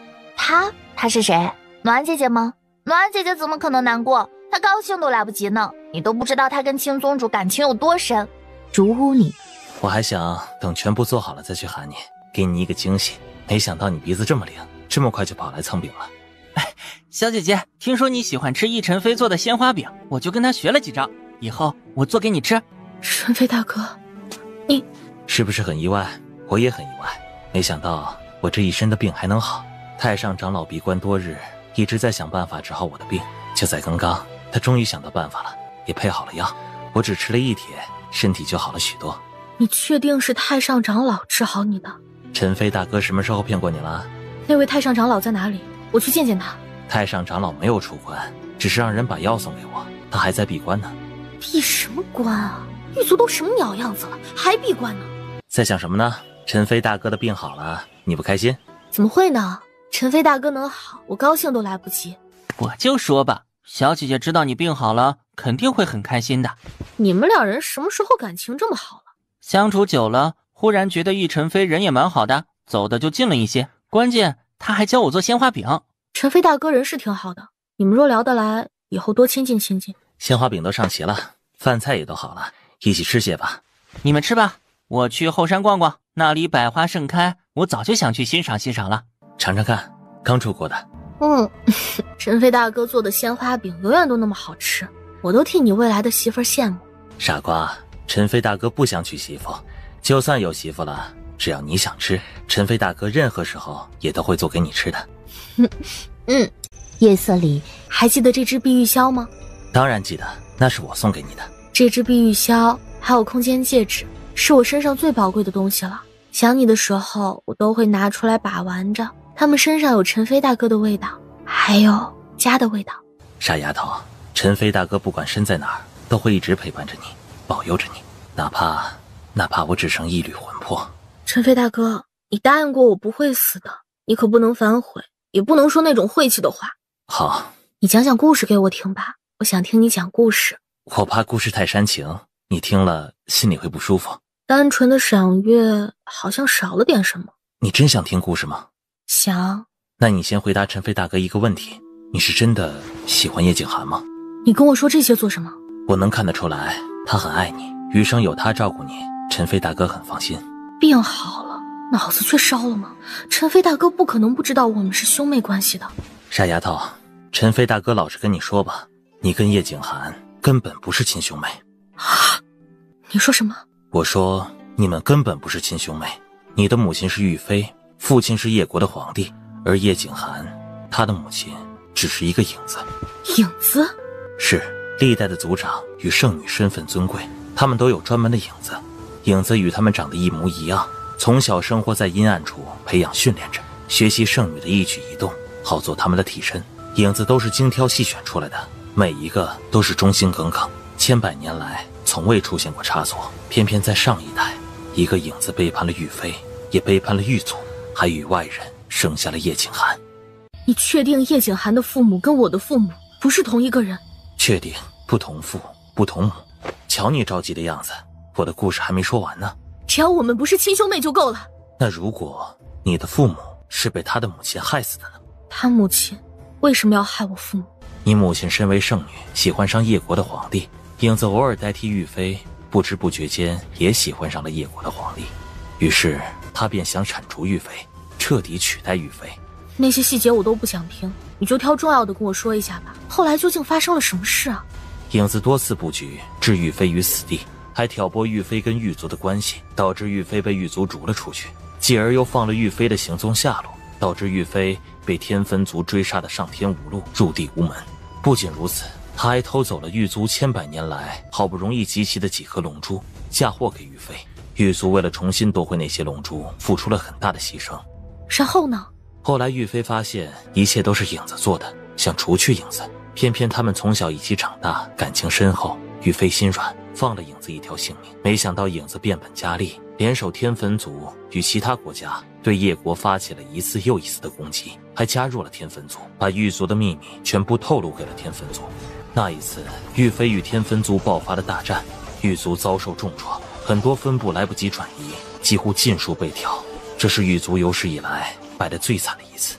他是谁？暖姐姐吗？暖姐姐怎么可能难过？她高兴都来不及呢。你都不知道她跟青宗主感情有多深。主屋里，我还想等全部做好了再去喊你，给你一个惊喜。没想到你鼻子这么灵，这么快就跑来蹭饼了。小姐姐，听说你喜欢吃易晨飞做的鲜花饼，我就跟他学了几招，以后我做给你吃。陈飞大哥，你是不是很意外？我也很意外，没想到我这一身的病还能好。太上长老闭关多日，一直在想办法治好我的病，就在刚刚，他终于想到办法了，也配好了药。我只吃了1帖，身体就好了许多。你确定是太上长老治好你的？陈飞大哥什么时候骗过你了？那位太上长老在哪里？我去见见他。太上长老没有出关，只是让人把药送给我，他还在闭关呢。闭什么关啊？狱卒都什么鸟样子了，还闭关呢？在想什么呢？陈飞大哥的病好了，你不开心？怎么会呢？陈飞大哥能好，我高兴都来不及。我就说吧，小姐姐知道你病好了，肯定会很开心的。你们2人什么时候感情这么好了？相处久了，忽然觉得易晨飞人也蛮好的，走的就近了一些。关键他还教我做鲜花饼。陈飞大哥人是挺好的，你们若聊得来，以后多亲近亲近。鲜花饼都上齐了，饭菜也都好了，一起吃些吧。你们吃吧，我去后山逛逛，那里百花盛开，我早就想去欣赏欣赏了。尝尝看，刚出锅的。陈飞大哥做的鲜花饼永远都那么好吃，我都替你未来的媳妇羡慕。傻瓜，陈飞大哥不想娶媳妇，就算有媳妇了，只要你想吃，陈飞大哥任何时候也都会做给你吃的。夜色里，还记得这支碧玉箫吗？当然记得，那是我送给你的。这支碧玉箫还有空间戒指，是我身上最宝贵的东西了。想你的时候，我都会拿出来把玩着，他们身上有陈飞大哥的味道，还有家的味道。傻丫头，陈飞大哥不管身在哪儿，都会一直陪伴着你，保佑着你，哪怕我只剩一缕魂魄。陈飞大哥，你答应过我不会死的，你可不能反悔，也不能说那种晦气的话。好，你讲讲故事给我听吧，我想听你讲故事。我怕故事太煽情，你听了心里会不舒服。单纯的赏月好像少了点什么。你真想听故事吗？想。那你先回答陈飞大哥一个问题，你是真的喜欢叶景寒吗？你跟我说这些做什么？我能看得出来，他很爱你，余生有他照顾你，陈飞大哥很放心。病好了，脑子却烧了吗？陈飞大哥不可能不知道我们是兄妹关系的。傻丫头，陈飞大哥老实跟你说吧，你跟叶景寒根本不是亲兄妹。你说什么？我说你们根本不是亲兄妹，你的母亲是玉妃，父亲是叶国的皇帝，而叶景寒他的母亲只是一个影子。影子？是，历代的族长与圣女身份尊贵，他们都有专门的影子，影子与他们长得一模一样，从小生活在阴暗处培养训练着，学习圣女的一举一动，好做他们的替身。影子都是精挑细选出来的，每一个都是忠心耿耿，千百年来从未出现过差错。偏偏在上一代，一个影子背叛了玉妃，也背叛了狱卒，还与外人生下了叶景寒。你确定叶景寒的父母跟我的父母不是同一个人？确定，不同父不同母。瞧你着急的样子，我的故事还没说完呢。只要我们不是亲兄妹就够了。那如果你的父母是被他的母亲害死的呢？他母亲为什么要害我父母？你母亲身为圣女，喜欢上叶国的皇帝，影子偶尔代替玉妃，不知不觉间也喜欢上了叶国的皇帝，于是他便想铲除玉妃，彻底取代玉妃。那些细节我都不想听，你就挑重要的跟我说一下吧。后来究竟发生了什么事啊？影子多次布局置玉妃于死地，还挑拨玉妃跟狱卒的关系，导致玉妃被狱卒逐了出去，继而又放了玉妃的行踪下落，导致玉妃被天坟族追杀的上天无路，入地无门。不仅如此，他还偷走了狱卒千百年来好不容易集齐的几颗龙珠，嫁祸给玉妃。狱卒为了重新夺回那些龙珠，付出了很大的牺牲。然后呢？后来玉妃发现一切都是影子做的，想除去影子，偏偏他们从小一起长大，感情深厚，玉妃心软，放了影子一条性命。没想到影子变本加厉，联手天坟族与其他国家，对叶国发起了一次又一次的攻击，还加入了天坟族，把狱卒的秘密全部透露给了天坟族。那一次，玉妃与天坟族爆发了大战，狱卒遭受重创，很多分部来不及转移，几乎尽数被挑。这是狱卒有史以来败得最惨的一次。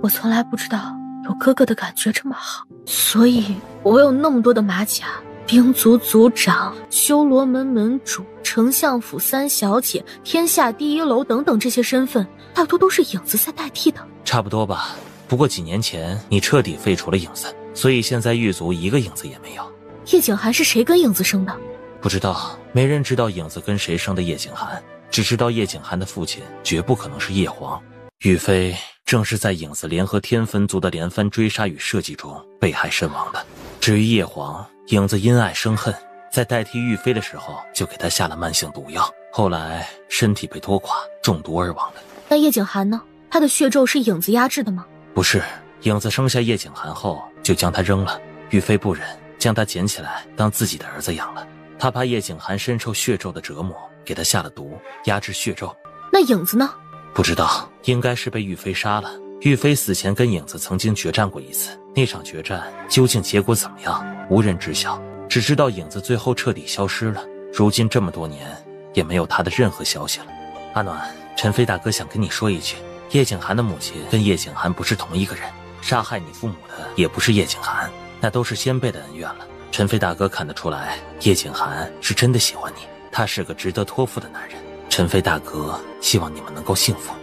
我从来不知道有哥哥的感觉这么好，所以我有那么多的马甲，兵族族长、修罗门门主、丞相府三小姐、天下第一楼等等这些身份，大多都是影子在代替的。差不多吧，不过几年前你彻底废除了影子，所以现在狱卒一个影子也没有。叶景寒是谁跟影子生的？不知道，没人知道影子跟谁生的叶景寒，只知道叶景寒的父亲绝不可能是叶皇。玉妃正是在影子联合天坟族的连番追杀与设计中被害身亡的。至于叶皇，影子因爱生恨，在代替玉妃的时候就给他下了慢性毒药，后来身体被拖垮，中毒而亡的。那叶景寒呢？他的血咒是影子压制的吗？不是，影子生下叶景寒后就将他扔了，玉妃不忍，将他捡起来当自己的儿子养了。他怕叶景寒深受血咒的折磨，给他下了毒，压制血咒。那影子呢？不知道，应该是被玉妃杀了。玉妃死前跟影子曾经决战过一次，那场决战究竟结果怎么样，无人知晓，只知道影子最后彻底消失了。如今这么多年，也没有他的任何消息了。阿暖，陈飞大哥想跟你说一句，叶景寒的母亲跟叶景寒不是同一个人，杀害你父母的也不是叶景寒，那都是先辈的恩怨了。陈飞大哥看得出来，叶景寒是真的喜欢你，他是个值得托付的男人。陈飞大哥希望你们能够幸福。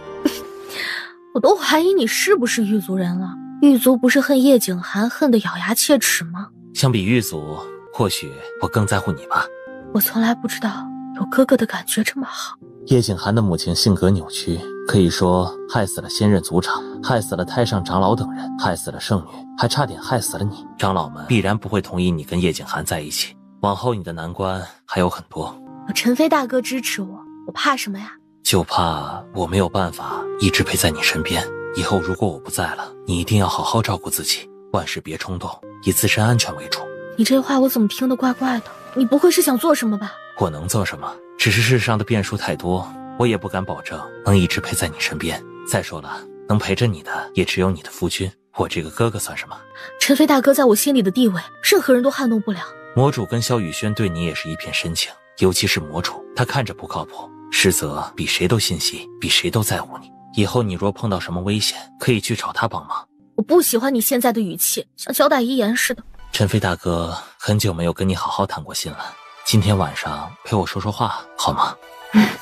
我都怀疑你是不是狱卒人了。狱卒不是恨叶景寒恨得咬牙切齿吗？相比狱卒，或许我更在乎你吧。我从来不知道有哥哥的感觉这么好。叶景寒的母亲性格扭曲，可以说害死了现任族长，害死了太上长老等人，害死了圣女，还差点害死了你。长老们必然不会同意你跟叶景寒在一起，往后你的难关还有很多。有陈飞大哥支持我，我怕什么呀？就怕我没有办法一直陪在你身边。以后如果我不在了，你一定要好好照顾自己，万事别冲动，以自身安全为主。你这话我怎么听得怪怪的？你不会是想做什么吧？我能做什么？只是世上的变数太多，我也不敢保证能一直陪在你身边。再说了，能陪着你的也只有你的夫君，我这个哥哥算什么？陈飞大哥在我心里的地位，任何人都撼动不了。魔主跟萧雨轩对你也是一片深情，尤其是魔主，他看着不靠谱，实则比谁都心细，比谁都在乎你。以后你若碰到什么危险，可以去找他帮忙。我不喜欢你现在的语气，像交代遗言似的。陈飞大哥很久没有跟你好好谈过心了，今天晚上陪我说说话好吗？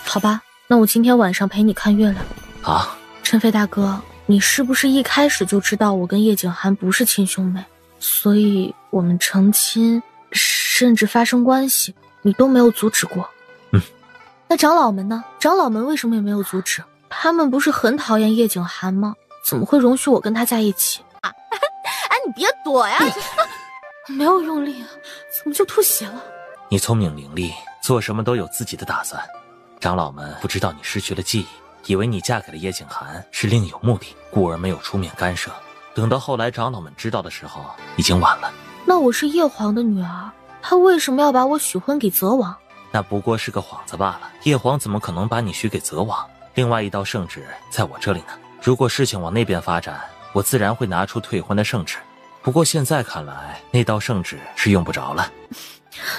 好吧，那我今天晚上陪你看月亮。啊，陈飞大哥，你是不是一开始就知道我跟叶景涵不是亲兄妹，所以我们成亲甚至发生关系你都没有阻止过？那长老们呢？长老们为什么也没有阻止？他们不是很讨厌叶景涵吗？怎么会容许我跟他在一起？哎，你别躲呀！没有用力啊，怎么就吐血了？你聪明伶俐，做什么都有自己的打算。长老们不知道你失去了记忆，以为你嫁给了叶景涵是另有目的，故而没有出面干涉。等到后来长老们知道的时候，已经晚了。那我是叶皇的女儿，他为什么要把我许婚给泽王？那不过是个幌子罢了，叶皇怎么可能把你许给泽王？另外一道圣旨在我这里呢，如果事情往那边发展，我自然会拿出退婚的圣旨。不过现在看来，那道圣旨是用不着了。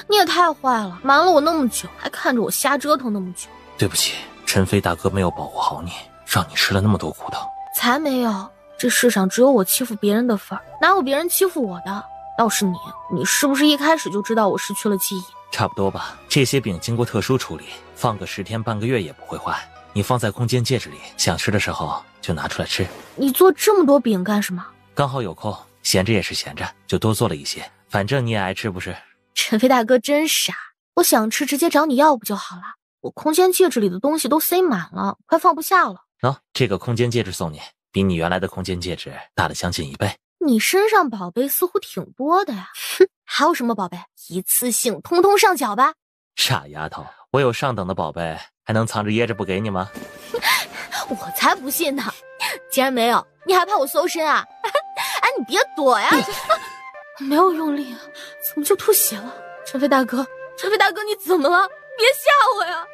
你也太坏了，瞒了我那么久，还看着我瞎折腾那么久。对不起，陈飞大哥没有保护好你，让你吃了那么多苦头。才没有，这世上只有我欺负别人的份儿，哪有别人欺负我的？倒是你是不是一开始就知道我失去了记忆？差不多吧，这些饼经过特殊处理，放个10天半个月也不会坏。你放在空间戒指里，想吃的时候就拿出来吃。你做这么多饼干什么？刚好有空，闲着也是闲着，就多做了一些，反正你也爱吃不是？陈飞大哥真傻，我想吃直接找你要不就好了？我空间戒指里的东西都塞满了，快放不下了。这个空间戒指送你，比你原来的空间戒指大了将近1倍。你身上宝贝似乎挺多的呀，还有什么宝贝？一次性通通上缴吧。傻丫头，我有上等的宝贝，还能藏着掖着不给你吗？我才不信呢！既然没有，你还怕我搜身啊？哎，你别躲呀！没有用力啊，怎么就吐血了？陈飞大哥，你怎么了？别吓我呀！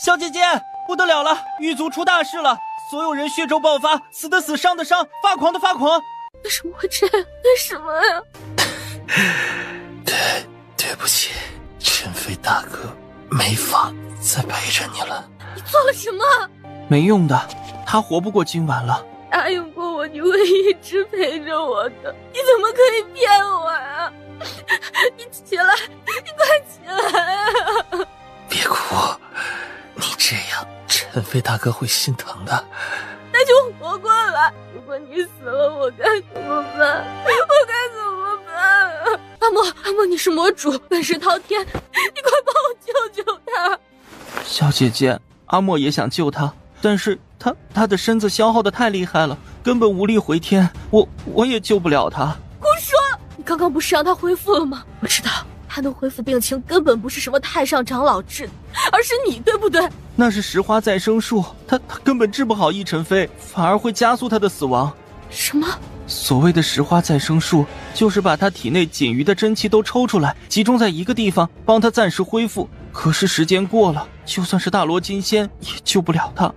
小姐姐，不得了了，狱卒出大事了，所有人血咒爆发，死的死，伤的伤，发狂的发狂。为什么会这样？为什么呀？对不起，陈飞大哥没法再陪着你了。你做了什么？没用的，他活不过今晚了。答应过我你会一直陪着我的，你怎么可以骗我呀？你起来，你快起来啊！别哭，你这样陈飞大哥会心疼的。那就活过来，如果你死了，我该怎么办？我该怎么办啊？阿莫，你是魔主，本事滔天，你快帮我救救他！小姐姐，阿莫也想救他，但是他的身子消耗的太厉害了，根本无力回天，我也救不了他。胡说！你刚刚不是让他恢复了吗？我知道他能恢复病情，根本不是什么太上长老治的，而是你，对不对？那是石花再生术，他根本治不好易晨飞，反而会加速他的死亡。什么？所谓的石花再生术，就是把他体内仅余的真气都抽出来，集中在一个地方，帮他暂时恢复。可是时间过了，就算是大罗金仙也救不了他。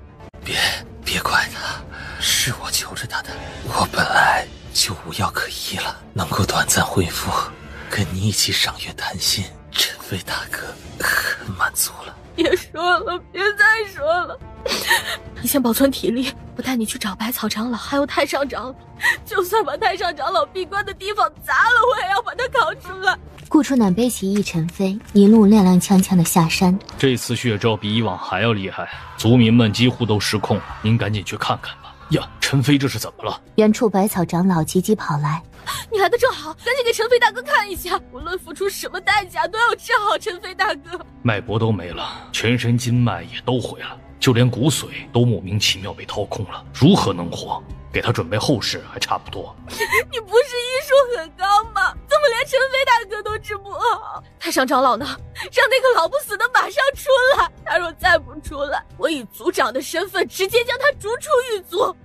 别怪他，是我求着他的。我本来就无药可医了，能够短暂恢复，跟你一起赏月谈心，陈飞大哥很满足了。别说了，别再说了。你先保存体力，我带你去找百草长老，还有太上长老。就算把太上长老闭关的地方砸了，我也要把他搞出来。顾初暖背起易晨飞，一路踉踉跄跄的下山。这次血咒比以往还要厉害，族民们几乎都失控了，您赶紧去看看吧。呀，陈飞这是怎么了？远处百草长老急急跑来。你来的正好，赶紧给陈飞大哥看一下，无论付出什么代价都要治好陈飞大哥。脉搏都没了，全身筋脉也都毁了，就连骨髓都莫名其妙被掏空了，如何能活？给他准备后事还差不多。你不是医术很高吗？怎么连陈飞大哥都治不好？太上长老呢？让那个老不死的马上出来！他若再不出来，我以族长的身份直接将他逐出狱族。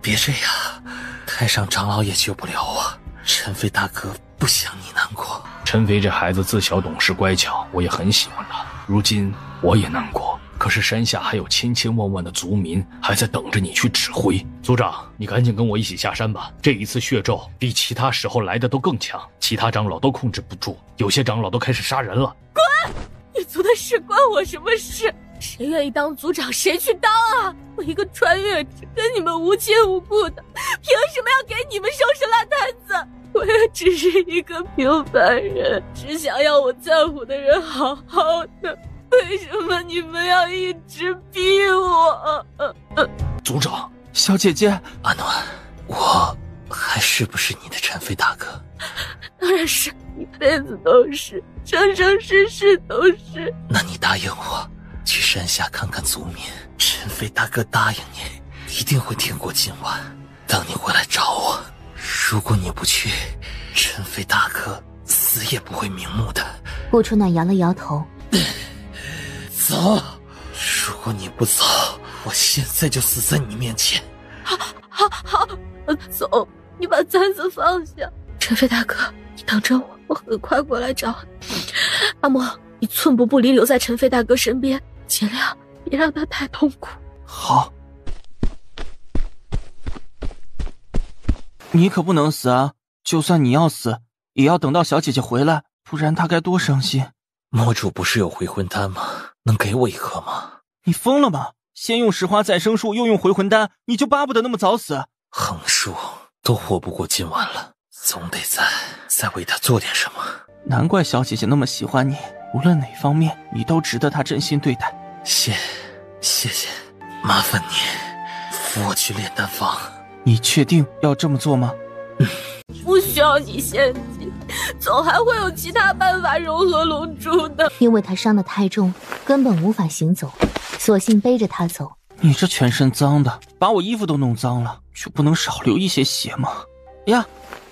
别这样，太上长老也救不了我。陈飞大哥不想你难过。陈飞这孩子自小懂事乖巧，我也很喜欢他。如今我也难过，可是山下还有千千万万的族民还在等着你去指挥。族长，你赶紧跟我一起下山吧。这一次血咒比其他时候来的都更强，其他长老都控制不住，有些长老都开始杀人了。滚！狱卒的事关我什么事？谁愿意当族长谁去当啊！我一个穿越者跟你们无亲无故的，凭什么要给你们收拾烂摊子？我也只是一个平凡人，只想要我在乎的人好好的。为什么你们要一直逼我？族长，小姐姐，阿暖，我还是不是你的陈飞大哥？当然是，一辈子都是，生生世世都是。那你答应我，去山下看看族民。陈飞大哥答应你，一定会挺过今晚，等你回来找我。如果你不去，陈飞大哥死也不会瞑目的。顾初暖摇了摇头。走，如果你不走，我现在就死在你面前。好，走，你把簪子放下。陈飞大哥，你等着我，我很快过来找你。阿莫，你寸步不离留在陈飞大哥身边，尽量别让他太痛苦。好。你可不能死啊！就算你要死，也要等到小姐姐回来，不然她该多伤心。魔主不是有回魂丹吗？能给我一颗吗？你疯了吗？先用石花再生术，又用回魂丹，你就巴不得那么早死？横竖都活不过今晚了，总得再为他做点什么。难怪小姐姐那么喜欢你，无论哪方面，你都值得她真心对待。谢谢，麻烦你扶我去炼丹房。你确定要这么做吗？不需要你献祭，总还会有其他办法融合龙珠的。因为他伤得太重，根本无法行走，索性背着他走。你这全身脏的，把我衣服都弄脏了，就不能少流一些血吗？呀，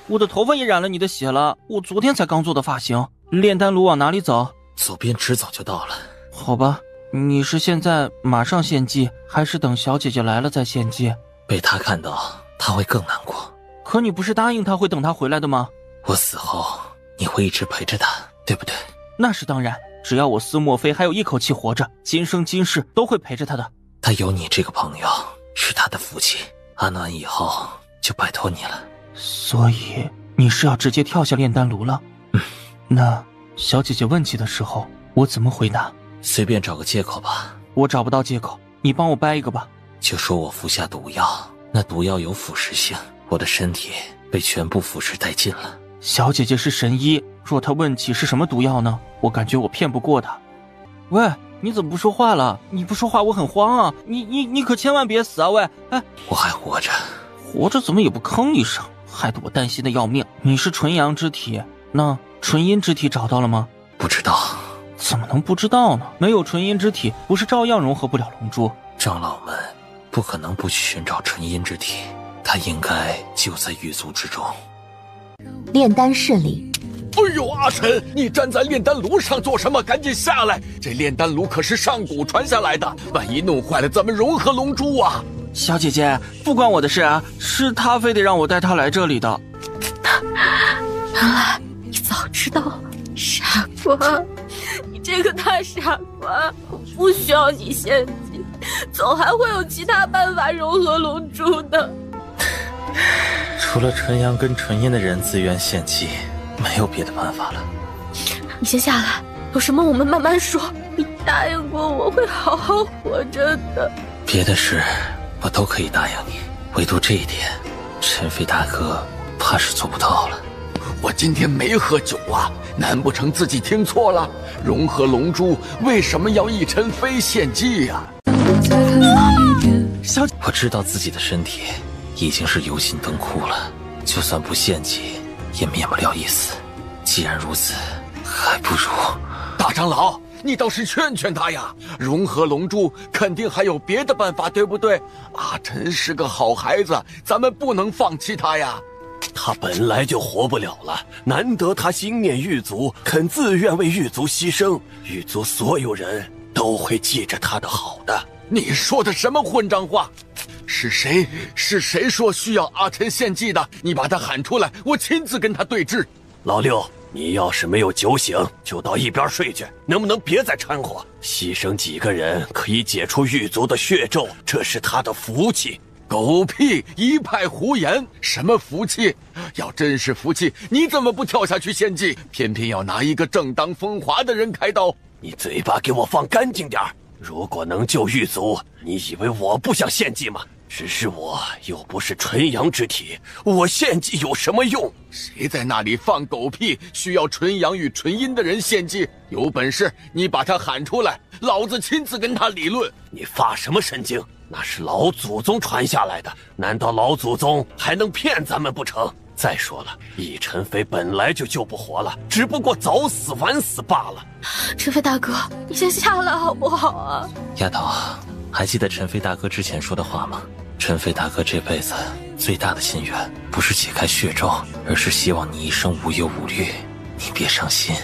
我的头发也染了你的血了，我昨天才刚做的发型。炼丹炉往哪里走？左边直走就到了。好吧，你是现在马上献祭，还是等小姐姐来了再献祭？被他看到，他会更难过。可你不是答应他会等他回来的吗？我死后，你会一直陪着他，对不对？那是当然，只要我司莫非还有一口气活着，今生今世都会陪着他的。他有你这个朋友，是他的福气。阿暖以后就拜托你了。所以你是要直接跳下炼丹炉了？那小姐姐问起的时候，我怎么回答？随便找个借口吧。我找不到借口，你帮我掰一个吧。就说我服下毒药，那毒药有腐蚀性，我的身体被全部腐蚀殆尽了。小姐姐是神医，若她问起是什么毒药呢？我感觉我骗不过她。喂，你怎么不说话了？你不说话我很慌啊！你可千万别死啊！喂，哎，我还活着，活着怎么也不吭一声，害得我担心的要命。你是纯阳之体，那纯阴之体找到了吗？不知道。怎么能不知道呢？没有纯阴之体，不是照样融合不了龙珠？长老们不可能不去寻找纯阴之体，他应该就在狱卒之中。炼丹室里，哎呦，阿晨，你站在炼丹炉上做什么？赶紧下来！这炼丹炉可是上古传下来的，万一弄坏了，怎么融合龙珠啊？小姐姐，不关我的事啊，是他非得让我带他来这里的。原来你早知道，傻瓜！你这个大傻瓜！我不需要你献祭，总还会有其他办法融合龙珠的。除了纯阳跟纯阴的人自愿献祭，没有别的办法了。你先下来，有什么我们慢慢说。你答应过我会好好活着的。别的事我都可以答应你，唯独这一点，陈飞大哥怕是做不到了。我今天没喝酒啊，难不成自己听错了？融合龙珠为什么要一陈飞献祭呀？我知道自己的身体已经是油尽灯枯了，就算不献祭也免不了一死。既然如此，还不如……大长老，你倒是劝劝他呀！融合龙珠肯定还有别的办法，对不对？阿晨是个好孩子，咱们不能放弃他呀。他本来就活不了了，难得他心念狱卒，肯自愿为狱卒牺牲，狱卒所有人都会记着他的好的。你说的什么混账话？是谁说需要阿琛献祭的？你把他喊出来，我亲自跟他对峙。老六，你要是没有酒醒，就到一边睡去，能不能别再掺和？牺牲几个人可以解除狱卒的血咒，这是他的福气。狗屁！一派胡言！什么福气？要真是福气，你怎么不跳下去献祭？偏偏要拿一个正当风华的人开刀？你嘴巴给我放干净点！如果能救狱卒，你以为我不想献祭吗？只是我又不是纯阳之体，我献祭有什么用？谁在那里放狗屁？需要纯阳与纯阴的人献祭？有本事你把他喊出来，老子亲自跟他理论。你发什么神经？那是老祖宗传下来的，难道老祖宗还能骗咱们不成？再说了，易晨飞本来就救不活了，只不过早死晚死罢了。晨飞大哥，你先下来好不好啊？丫头，还记得晨飞大哥之前说的话吗？晨飞大哥这辈子最大的心愿，不是解开血咒，而是希望你一生无忧无虑。你别伤心，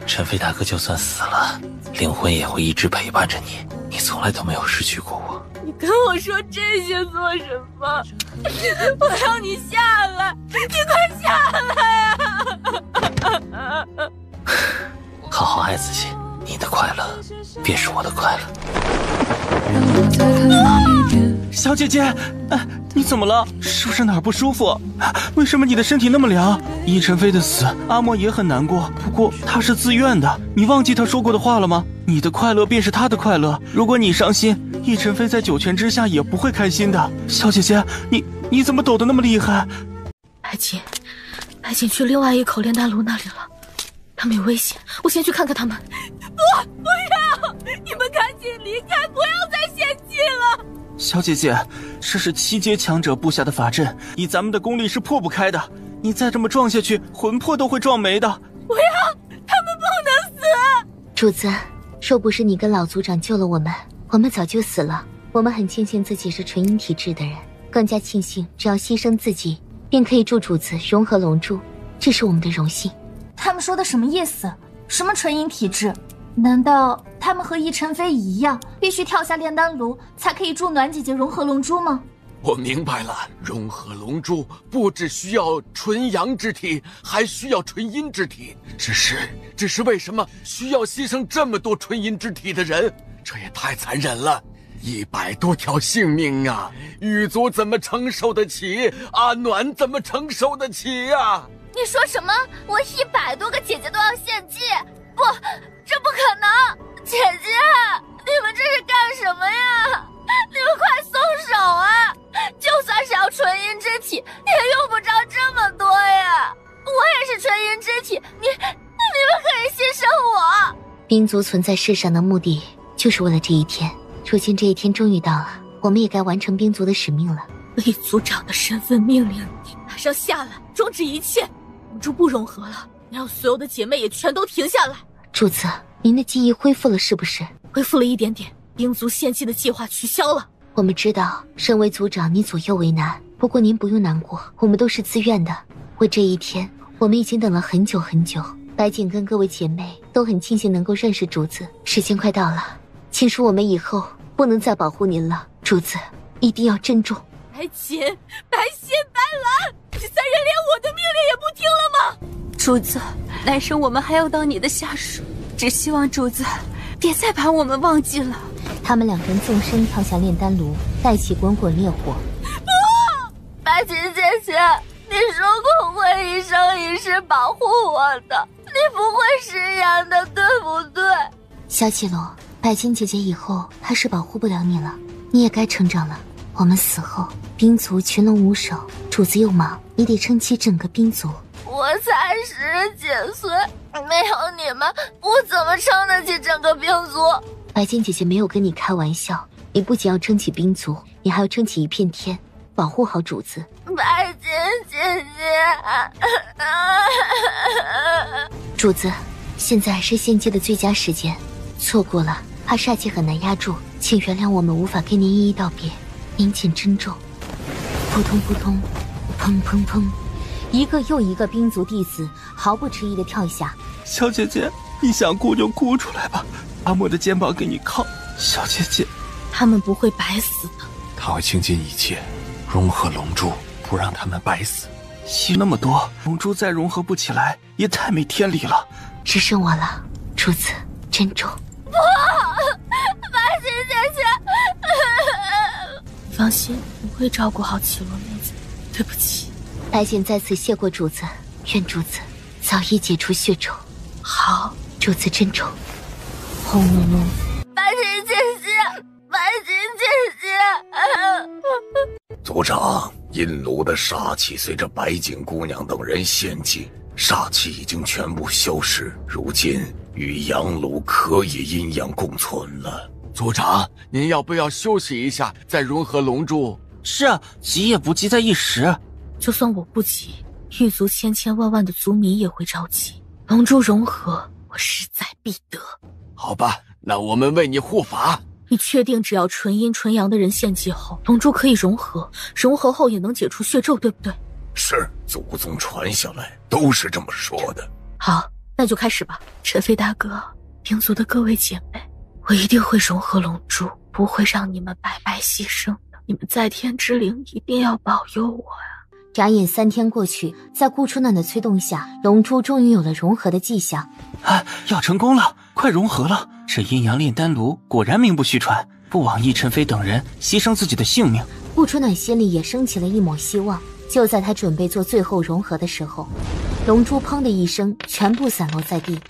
晨飞大哥就算死了，灵魂也会一直陪伴着你，你从来都没有失去过我。你跟我说这些做什么？我让你下来，你快下来啊！好好爱自己，你的快乐便是我的快乐。小姐姐，你怎么了？是不是哪儿不舒服？为什么你的身体那么凉？易晨飞的死，阿莫也很难过，不过他是自愿的。你忘记他说过的话了吗？你的快乐便是他的快乐。如果你伤心，易晨飞在九泉之下也不会开心的。小姐姐，你怎么抖得那么厉害？白锦去另外一口炼丹炉那里了，他们有危险，我先去看看他们。不要！你们赶紧离开，不要再献祭了。小姐姐，这是7阶强者布下的法阵，以咱们的功力是破不开的。你再这么撞下去，魂魄都会撞没的。不要，他们不能死！主子，若不是你跟老族长救了我们，我们早就死了。我们很庆幸自己是纯阴体质的人，更加庆幸只要牺牲自己，便可以助主子融合龙珠，这是我们的荣幸。他们说的什么意思？什么纯阴体质？难道他们和易晨飞一样，必须跳下炼丹炉才可以助暖姐姐融合龙珠吗？我明白了，融合龙珠不只需要纯阳之体，还需要纯阴之体。只是为什么需要牺牲这么多纯阴之体的人？这也太残忍了！100多条性命啊！狱卒怎么承受得起？阿暖怎么承受得起呀？你说什么？我100多个姐姐都要献祭？不，这不可能！姐姐，你们这是干什么呀？你们快松手啊！就算是要纯阴之体，也用不着这么多呀！我也是纯阴之体，你们可以牺牲我。兵族存在世上的目的，就是为了这一天。如今这一天终于到了，我们也该完成兵族的使命了。以族长的身份命令你马上下来，终止一切。龙珠不融合了，你让所有的姐妹也全都停下来。主子，您的记忆恢复了是不是？恢复了一点点，兵族献祭的计划取消了。我们知道，身为族长，你左右为难。不过您不用难过，我们都是自愿的。为这一天，我们已经等了很久很久。白锦跟各位姐妹都很庆幸能够认识主子。时间快到了，请恕我们以后不能再保护您了。主子，一定要珍重。白锦、白心、白兰，这3人连我的命令也不听了吗？主子，来生我们还要当你的下属，只希望主子别再把我们忘记了。他们2人纵身跳下炼丹炉，带起滚滚烈火。不，白琴姐姐，你说过会一生一世保护我的，你不会食言的，对不对？小绮罗，白金姐姐以后还是保护不了你了，你也该成长了。我们死后，兵族群龙无首，主子又忙，你得撑起整个兵族。我才10几岁，没有你们，我怎么撑得起整个兵族？白金姐姐没有跟你开玩笑，你不仅要撑起兵族，你还要撑起一片天，保护好主子。白金姐姐，主子，现在是献祭的最佳时间，错过了，怕煞气很难压住，请原谅我们无法跟您一一道别，您请珍重。扑通扑通，砰砰砰，一个又一个兵族弟子毫不迟疑地跳下。小姐姐，你想哭就哭出来吧，阿莫的肩膀给你靠。小姐姐，他们不会白死的。他会倾尽一切融合龙珠，不让他们白死。吸那么多，龙珠再融合不起来，也太没天理了。只剩我了，主子珍重。不，白心姐姐，放心，我会照顾好绮罗妹子。对不起，白心再次谢过主子，愿主子早日解除血咒。好，主子珍重。轰隆隆，白心姐姐，白心姐姐。族长，阴炉的杀气随着白景姑娘等人献祭，煞气已经全部消失，如今与阳炉可以阴阳共存了。族长，您要不要休息一下，再融合龙珠？是啊，急也不急在一时。就算我不急，狱族千千万万的族民也会着急。龙珠融合，我势在必得。好吧，那我们为你护法。你确定只要纯阴纯阳的人献祭后，龙珠可以融合，融合后也能解除血咒，对不对？是，祖宗传下来都是这么说的。好，那就开始吧。陈飞大哥，兵族的各位姐妹，我一定会融合龙珠，不会让你们白白牺牲的。你们在天之灵一定要保佑我呀！眨眼3天过去，在顾初暖的催动下，龙珠终于有了融合的迹象。啊，要成功了，快融合了！这阴阳炼丹炉果然名不虚传，不枉易晨飞等人牺牲自己的性命。顾初暖心里也升起了一抹希望。就在他准备做最后融合的时候，龙珠砰的一声，全部散落在地。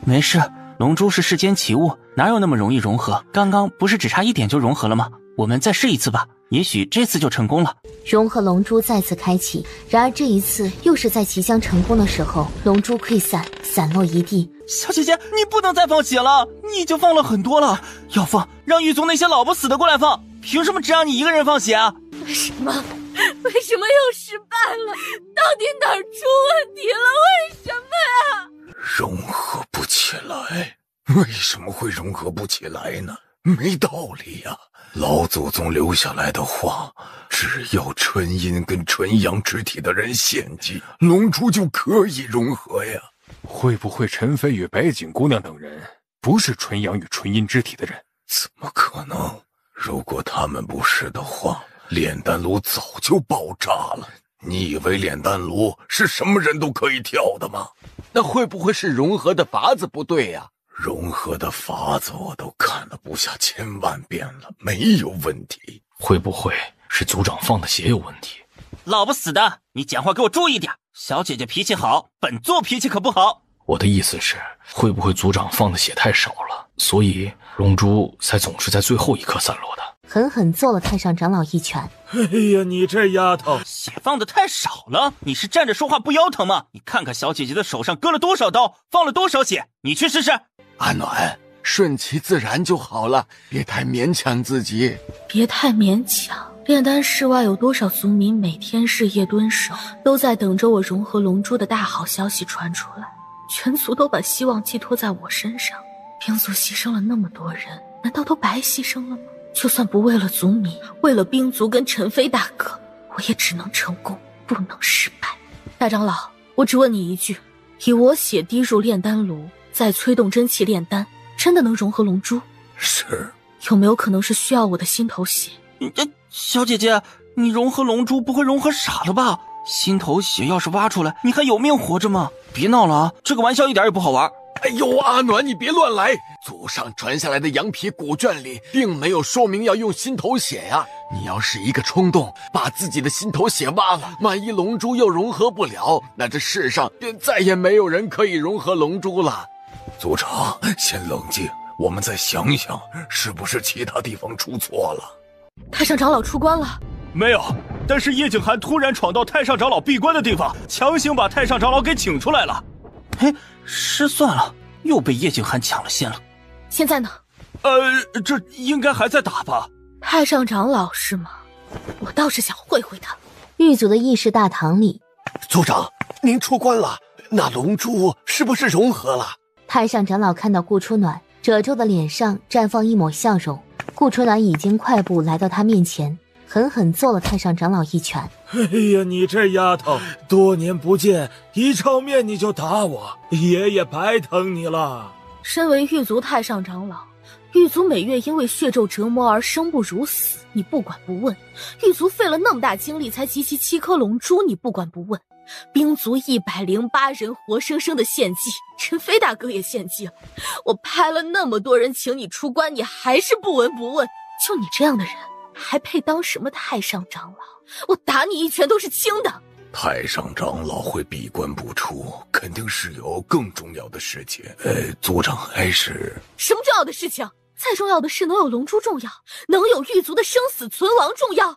没事，龙珠是世间奇物，哪有那么容易融合？刚刚不是只差1点就融合了吗？我们再试一次吧，也许这次就成功了。融合龙珠再次开启，然而这一次又是在即将成功的时候，龙珠溃散，散落一地。小姐姐，你不能再放血了，你已经放了很多了，要放让狱族那些老不死的过来放，凭什么只让你一个人放血啊？为什么又失败了？到底哪儿出问题了？为什么呀？融合不起来，为什么会融合不起来呢？没道理呀！老祖宗留下来的话，只要纯阴跟纯阳之体的人献祭，龙珠就可以融合呀。会不会陈飞与白景姑娘等人不是纯阳与纯阴之体的人？怎么可能？如果他们不是的话，炼丹炉早就爆炸了。你以为炼丹炉是什么人都可以跳的吗？那会不会是融合的法子不对呀？融合的法子我都看了不下1000万遍了，没有问题。会不会是族长放的血有问题？老不死的，你讲话给我注意点。小姐姐脾气好，本座脾气可不好。我的意思是，会不会族长放的血太少了，所以龙珠才总是在最后一刻散落的？狠狠揍了太上长老一拳。哎呀，你这丫头，血放的太少了，你是站着说话不腰疼吗？你看看小姐姐的手上割了多少刀，放了多少血，你去试试。阿暖，顺其自然就好了，别太勉强自己。别太勉强。炼丹室外有多少族民每天日夜蹲守，都在等着我融合龙珠的大好消息传出来。全族都把希望寄托在我身上，兵族牺牲了那么多人，难道都白牺牲了吗？就算不为了族民，为了兵族跟陈飞大哥，我也只能成功，不能失败。大长老，我只问你一句，以我血滴入炼丹炉，再催动真气炼丹，真的能融合龙珠？是。有没有可能是需要我的心头血？小姐姐，你融合龙珠不会融合傻了吧？心头血要是挖出来，你还有命活着吗？别闹了啊，这个玩笑一点也不好玩。哎呦，阿暖，你别乱来！祖上传下来的羊皮古卷里并没有说明要用心头血呀。你要是一个冲动，把自己的心头血挖了，万一龙珠又融合不了，那这世上便再也没有人可以融合龙珠了。族长，先冷静，我们再想想，是不是其他地方出错了？太上长老出关了。没有，但是叶景寒突然闯到太上长老闭关的地方，强行把太上长老给请出来了。哎，失算了，又被叶景寒抢了先了。现在呢？这应该还在打吧。太上长老是吗？我倒是想会会他。狱卒的议事大堂里，族长，您出关了，那龙珠是不是融合了？太上长老看到顾初暖，褶皱的脸上绽放一抹笑容。顾初暖已经快步来到他面前，狠狠揍了太上长老一拳。哎呀，你这丫头，多年不见，一照面你就打我，爷爷白疼你了。身为狱卒太上长老，狱卒每月因为血咒折磨而生不如死，你不管不问；狱卒费了那么大精力才集齐7颗龙珠，你不管不问；兵卒108人活生生的献祭，陈飞大哥也献祭了。我派了那么多人请你出关，你还是不闻不问。就你这样的人，还配当什么太上长老？我打你一拳都是轻的。太上长老会闭关不出，肯定是有更重要的事情。族长还是……什么重要的事情？再重要的事能有龙珠重要，能有狱卒的生死存亡重要？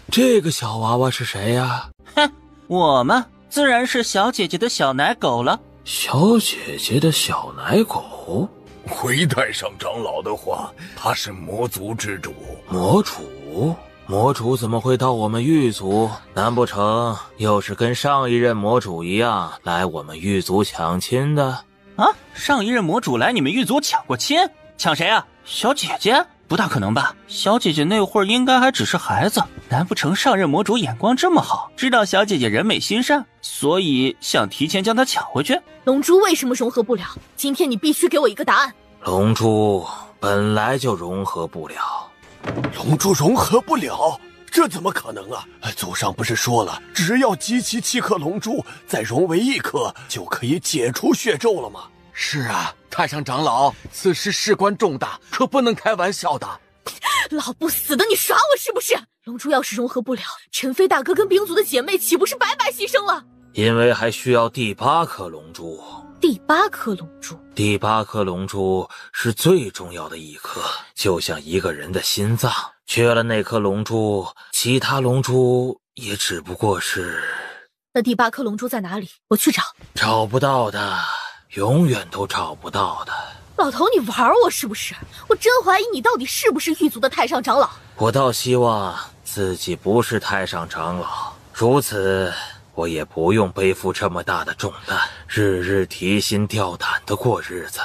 这个小娃娃是谁呀？哼，我嘛，自然是小姐姐的小奶狗了。小姐姐的小奶狗？回太上长老的话，他是魔族之主。魔主？魔主怎么会到我们狱族？难不成又是跟上一任魔主一样来我们狱族抢亲的？啊，上一任魔主来你们狱族抢过亲？抢谁啊？小姐姐？不大可能吧，小姐姐那会儿应该还只是孩子。难不成上任魔主眼光这么好，知道小姐姐人美心善，所以想提前将她抢回去？龙珠为什么融合不了？今天你必须给我一个答案。龙珠本来就融合不了。龙珠融合不了？这怎么可能啊？祖上不是说了，只要集齐7颗龙珠，再融为1颗，就可以解除血咒了吗？是啊，太上长老，此事事关重大，可不能开玩笑的。老不死的，你耍我是不是？龙珠要是融合不了，陈飞大哥跟兵族的姐妹岂不是白白牺牲了？因为还需要第8颗龙珠。第8颗龙珠？第8颗龙珠是最重要的1颗，就像一个人的心脏，缺了那颗龙珠，其他龙珠也只不过是……那第8颗龙珠在哪里？我去找。找不到的，永远都找不到的。老头，你玩我是不是？我真怀疑你到底是不是狱族的太上长老。我倒希望自己不是太上长老，如此我也不用背负这么大的重担，日日提心吊胆的过日子。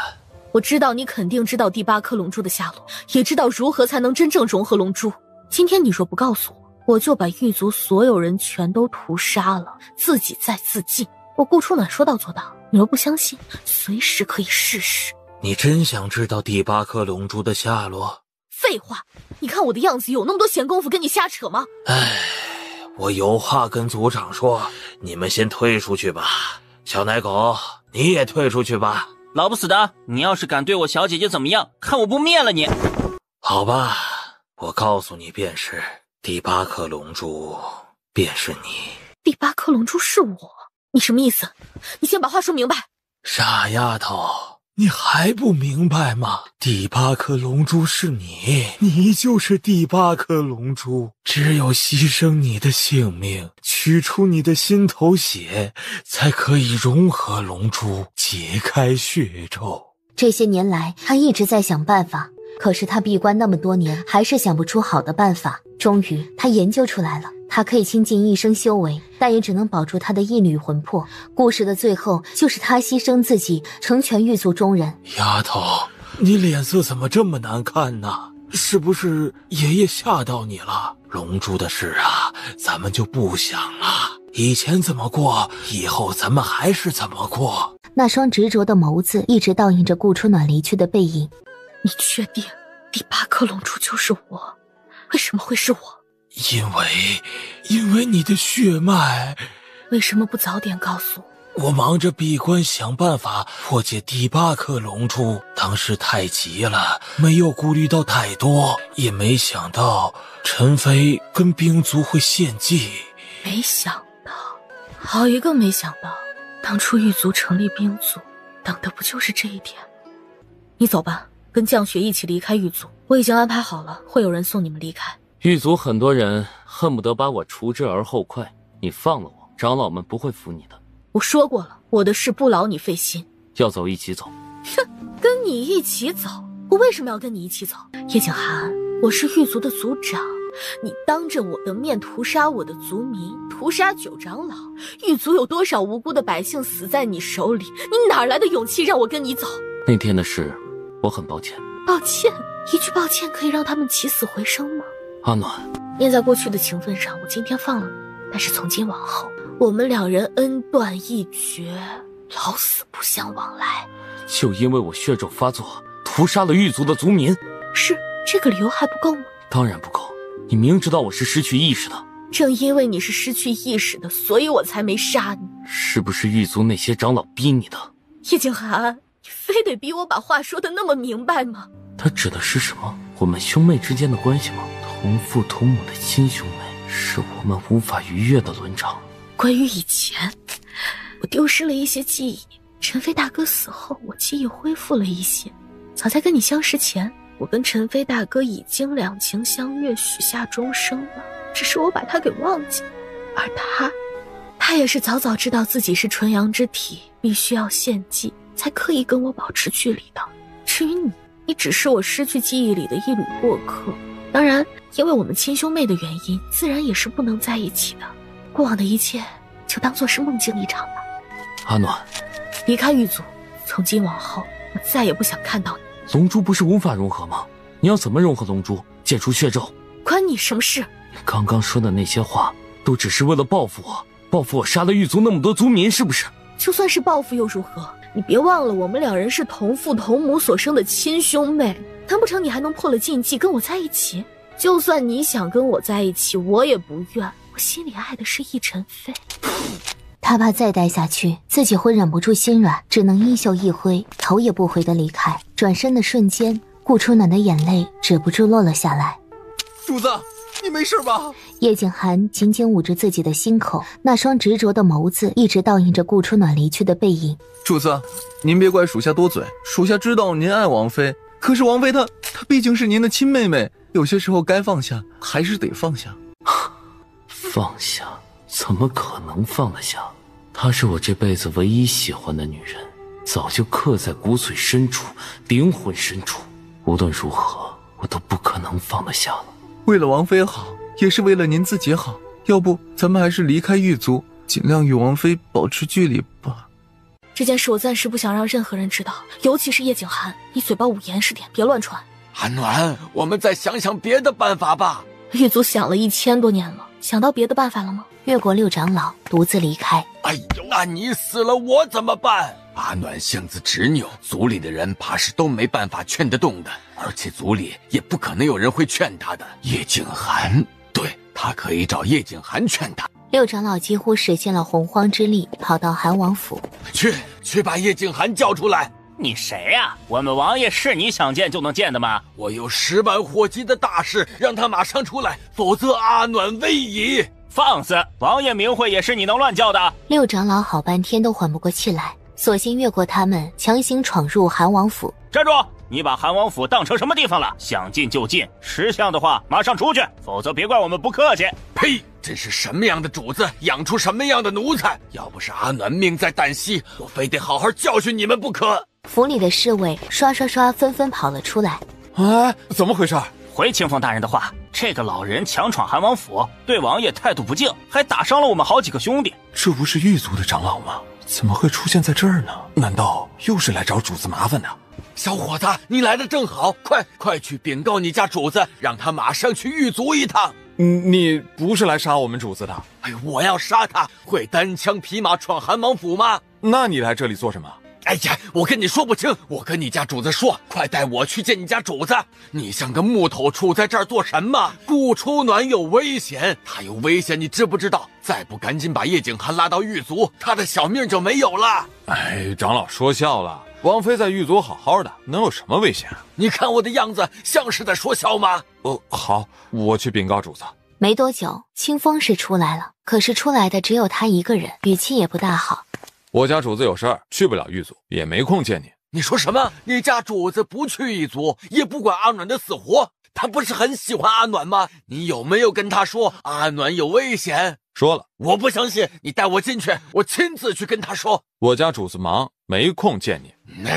我知道你肯定知道第8颗龙珠的下落，也知道如何才能真正融合龙珠。今天你若不告诉我，我就把狱族所有人全都屠杀了，自己再自尽。我顾初暖说到做到，你若不相信，随时可以试试。你真想知道第8颗龙珠的下落？废话，你看我的样子有那么多闲工夫跟你瞎扯吗？我有话跟族长说，你们先退出去吧。小奶狗，你也退出去吧。老不死的，你要是敢对我小姐姐怎么样，看我不灭了你。好吧，我告诉你便是，第8颗龙珠便是你。第8颗龙珠是我？你什么意思？你先把话说明白。傻丫头，你还不明白吗？第8颗龙珠是你，你就是第8颗龙珠。只有牺牲你的性命，取出你的心头血，才可以融合龙珠，解开血咒。这些年来，他一直在想办法，可是他闭关那么多年，还是想不出好的办法。终于，他研究出来了。他可以倾尽一生修为，但也只能保住他的一缕魂魄。故事的最后，就是他牺牲自己，成全狱族中人。丫头，你脸色怎么这么难看呢？是不是爷爷吓到你了？龙珠的事啊，咱们就不想了。以前怎么过，以后咱们还是怎么过。那双执着的眸子一直倒映着顾春暖离去的背影。你确定第8颗龙珠就是我？为什么会是我？因为你的血脉。为什么不早点告诉我？我忙着闭关想办法破解第8颗龙珠，当时太急了，没有顾虑到太多，也没想到陈飞跟兵族会献祭。没想到，好一个没想到！当初狱族成立兵族，等的不就是这一点？你走吧，跟降雪一起离开狱族，我已经安排好了，会有人送你们离开。狱族很多人恨不得把我除之而后快，你放了我，长老们不会服你的。我说过了，我的事不劳你费心。要走一起走。哼，跟你一起走？我为什么要跟你一起走？叶景寒，我是狱族的族长，你当着我的面屠杀我的族民，屠杀9长老，狱族有多少无辜的百姓死在你手里？你哪来的勇气让我跟你走？那天的事，我很抱歉。抱歉？一句抱歉可以让他们起死回生吗？阿暖，念在过去的情分上，我今天放了你，但是从今往后，我们2人恩断义绝，老死不相往来。就因为我血咒发作，屠屠杀了狱族的族民。是，这个理由还不够吗？当然不够，你明知道我是失去意识的。正因为你是失去意识的，所以我才没杀你。是不是狱族那些长老逼你的？叶静涵，你非得逼我把话说得那么明白吗？他指的是什么？我们兄妹之间的关系吗？同父同母的亲兄妹，是我们无法逾越的伦常。关于以前，我丢失了一些记忆。陈飞大哥死后，我记忆恢复了一些。早在跟你相识前，我跟陈飞大哥已经两情相悦，许下终生了。只是我把他给忘记了。而他也是早早知道自己是纯阳之体，必须要献祭，才刻意跟我保持距离的。至于你只是我失去记忆里的一缕过客。当然，因为我们亲兄妹的原因，自然也是不能在一起的。过往的一切，就当作是梦境一场吧。阿暖，离开狱族，从今往后，我再也不想看到你。龙珠不是无法融合吗？你要怎么融合龙珠？解除血咒？关你什么事？你刚刚说的那些话，都只是为了报复我，报复我杀了狱族那么多族民，是不是？就算是报复又如何？你别忘了，我们两人是同父同母所生的亲兄妹，难不成你还能破了禁忌跟我在一起？就算你想跟我在一起，我也不愿。我心里爱的是易晨飞。他怕再待下去，自己会忍不住心软，只能衣袖一挥，头也不回地离开。转身的瞬间，顾初暖的眼泪止不住落了下来。主子，你没事吧？叶景寒紧紧捂着自己的心口，那双执着的眸子一直倒映着顾初暖离去的背影。主子，您别怪属下多嘴，属下知道您爱王妃，可是王妃她毕竟是您的亲妹妹，有些时候该放下还是得放下。放下？怎么可能放得下？她是我这辈子唯一喜欢的女人，早就刻在骨髓深处，灵魂深处，无论如何我都不可能放得下了。为了王妃好，也是为了您自己好，要不咱们还是离开狱族，尽量与王妃保持距离吧。这件事我暂时不想让任何人知道，尤其是叶景寒，你嘴巴捂严实点，别乱传。阿暖，我们再想想别的办法吧。狱卒想了1000多年了，想到别的办法了吗？越过六长老，独自离开。哎呦，那你死了我怎么办？阿暖性子执拗，族里的人怕是都没办法劝得动的，而且族里也不可能有人会劝他的。叶景寒，对，他可以找叶景寒劝他。六长老几乎使尽了洪荒之力，跑到韩王府，去把叶景寒叫出来。你谁呀？我们王爷是你想见就能见的吗？我有10万火急的大事，让他马上出来，否则阿暖危矣。放肆！王爷名讳也是你能乱叫的？六长老好半天都缓不过气来，索性越过他们，强行闯入韩王府。站住！你把韩王府当成什么地方了？想进就进，识相的话马上出去，否则别怪我们不客气。呸！真是什么样的主子，养出什么样的奴才！要不是阿暖命在旦夕，我非得好好教训你们不可。府里的侍卫刷刷刷纷纷跑了出来。哎，怎么回事？回清风大人的话，这个老人强闯韩王府，对王爷态度不敬，还打伤了我们好几个兄弟。这不是狱族的长老吗？怎么会出现在这儿呢？难道又是来找主子麻烦的？小伙子，你来的正好，快去禀告你家主子，让他马上去狱族一趟。你不是来杀我们主子的？哎，我要杀他，会单枪匹马闯韩王府吗？那你来这里做什么？哎呀，我跟你说不清，我跟你家主子说，快带我去见你家主子。你像个木头杵在这儿做什么？顾初暖有危险，他有危险，你知不知道？再不赶紧把叶景寒拉到狱族，他的小命就没有了。哎，长老说笑了，王妃在狱族好好的，能有什么危险？你看我的样子像是在说笑吗？好，我去禀告主子。没多久，清风是出来了，可是出来的只有他一个人，语气也不大好。我家主子有事儿，去不了狱族，也没空见你。你说什么？你家主子不去狱族，也不管阿暖的死活？他不是很喜欢阿暖吗？你有没有跟他说阿暖有危险？说了。我不相信，你带我进去，我亲自去跟他说。我家主子忙，没空见你。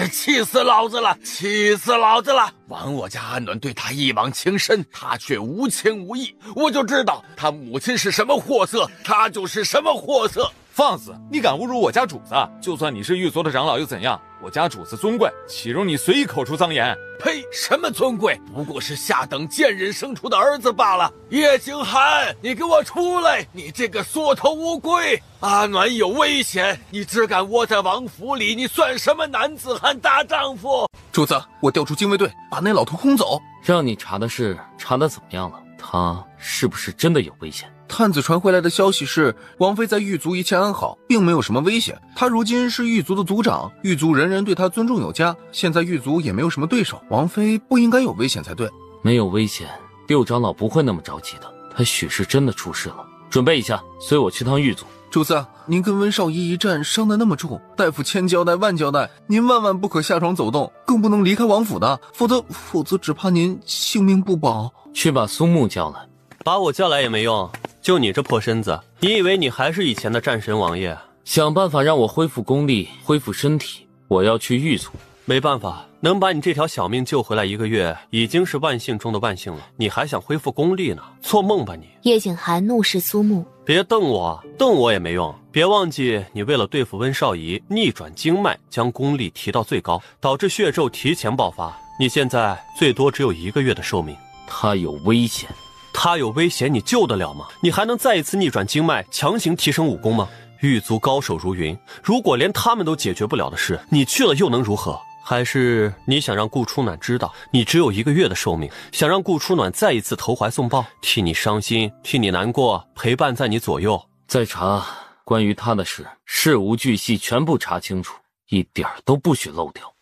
气死老子了！气死老子了！枉我家阿暖对他一往情深，他却无情无义。我就知道他母亲是什么货色，他就是什么货色。放肆！你敢侮辱我家主子？就算你是狱卒的长老又怎样？我家主子尊贵，岂容你随意口出脏言？呸！什么尊贵？不过是下等贱人生出的儿子罢了。叶景寒，你给我出来！你这个缩头乌龟！阿暖有危险，你只敢窝在王府里，你算什么男子汉大丈夫？主子，我调出禁卫队，把那老头轰走。让你查的事，查的怎么样了？他是不是真的有危险？探子传回来的消息是，王妃在狱卒一切安好，并没有什么危险。她如今是狱卒的族长，狱卒人人对她尊重有加，现在狱卒也没有什么对手，王妃不应该有危险才对。没有危险，六长老不会那么着急的，他许是真的出事了。准备一下，随我去趟狱卒。主子，您跟温少仪一战伤得那么重，大夫千交代万交代，您万万不可下床走动，更不能离开王府的，否则只怕您性命不保。去把苏木叫来。把我叫来也没用，就你这破身子，你以为你还是以前的战神王爷？想办法让我恢复功力，恢复身体。我要去狱卒。没办法，能把你这条小命救回来1个月，已经是万幸中的万幸了。你还想恢复功力呢？做梦吧你！叶景寒怒视苏木，别瞪我，瞪我也没用。别忘记，你为了对付温少仪，逆转经脉，将功力提到最高，导致血咒提前爆发。你现在最多只有1个月的寿命。他有危险。他有危险，你救得了吗？你还能再一次逆转经脉，强行提升武功吗？狱卒高手如云，如果连他们都解决不了的事，你去了又能如何？还是你想让顾初暖知道你只有1个月的寿命，想让顾初暖再一次投怀送抱，替你伤心，替你难过，陪伴在你左右。再查关于他的事，事无巨细，全部查清楚，一点都不许漏掉。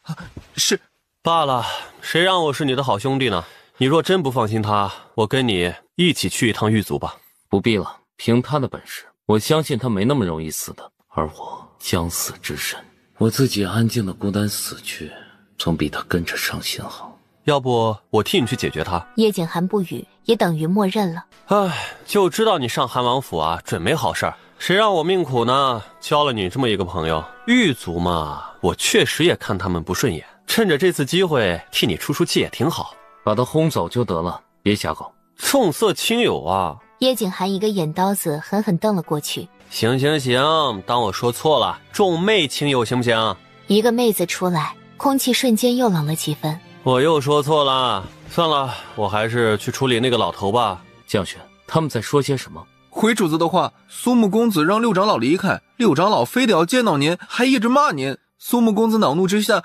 是。罢了，谁让我是你的好兄弟呢？你若真不放心他，我跟你一起去一趟狱卒吧。不必了，凭他的本事，我相信他没那么容易死的。而我将死之身，我自己安静的孤单死去，总比他跟着伤心好。要不我替你去解决他？叶景寒不语，也等于默认了。唉，就知道你上韩王府啊，准没好事儿。谁让我命苦呢？交了你这么一个朋友。狱卒嘛，我确实也看他们不顺眼，趁着这次机会替你出出气也挺好。把他轰走就得了，别瞎搞。重色轻友啊！叶景寒一个眼刀子狠狠瞪了过去。行，当我说错了，重妹轻友行不行？一个妹子出来，空气瞬间又冷了几分。我又说错了，算了，我还是去处理那个老头吧。将军，他们在说些什么？回主子的话，苏木公子让六长老离开，六长老非得要见到您，还一直骂您。苏木公子恼怒之下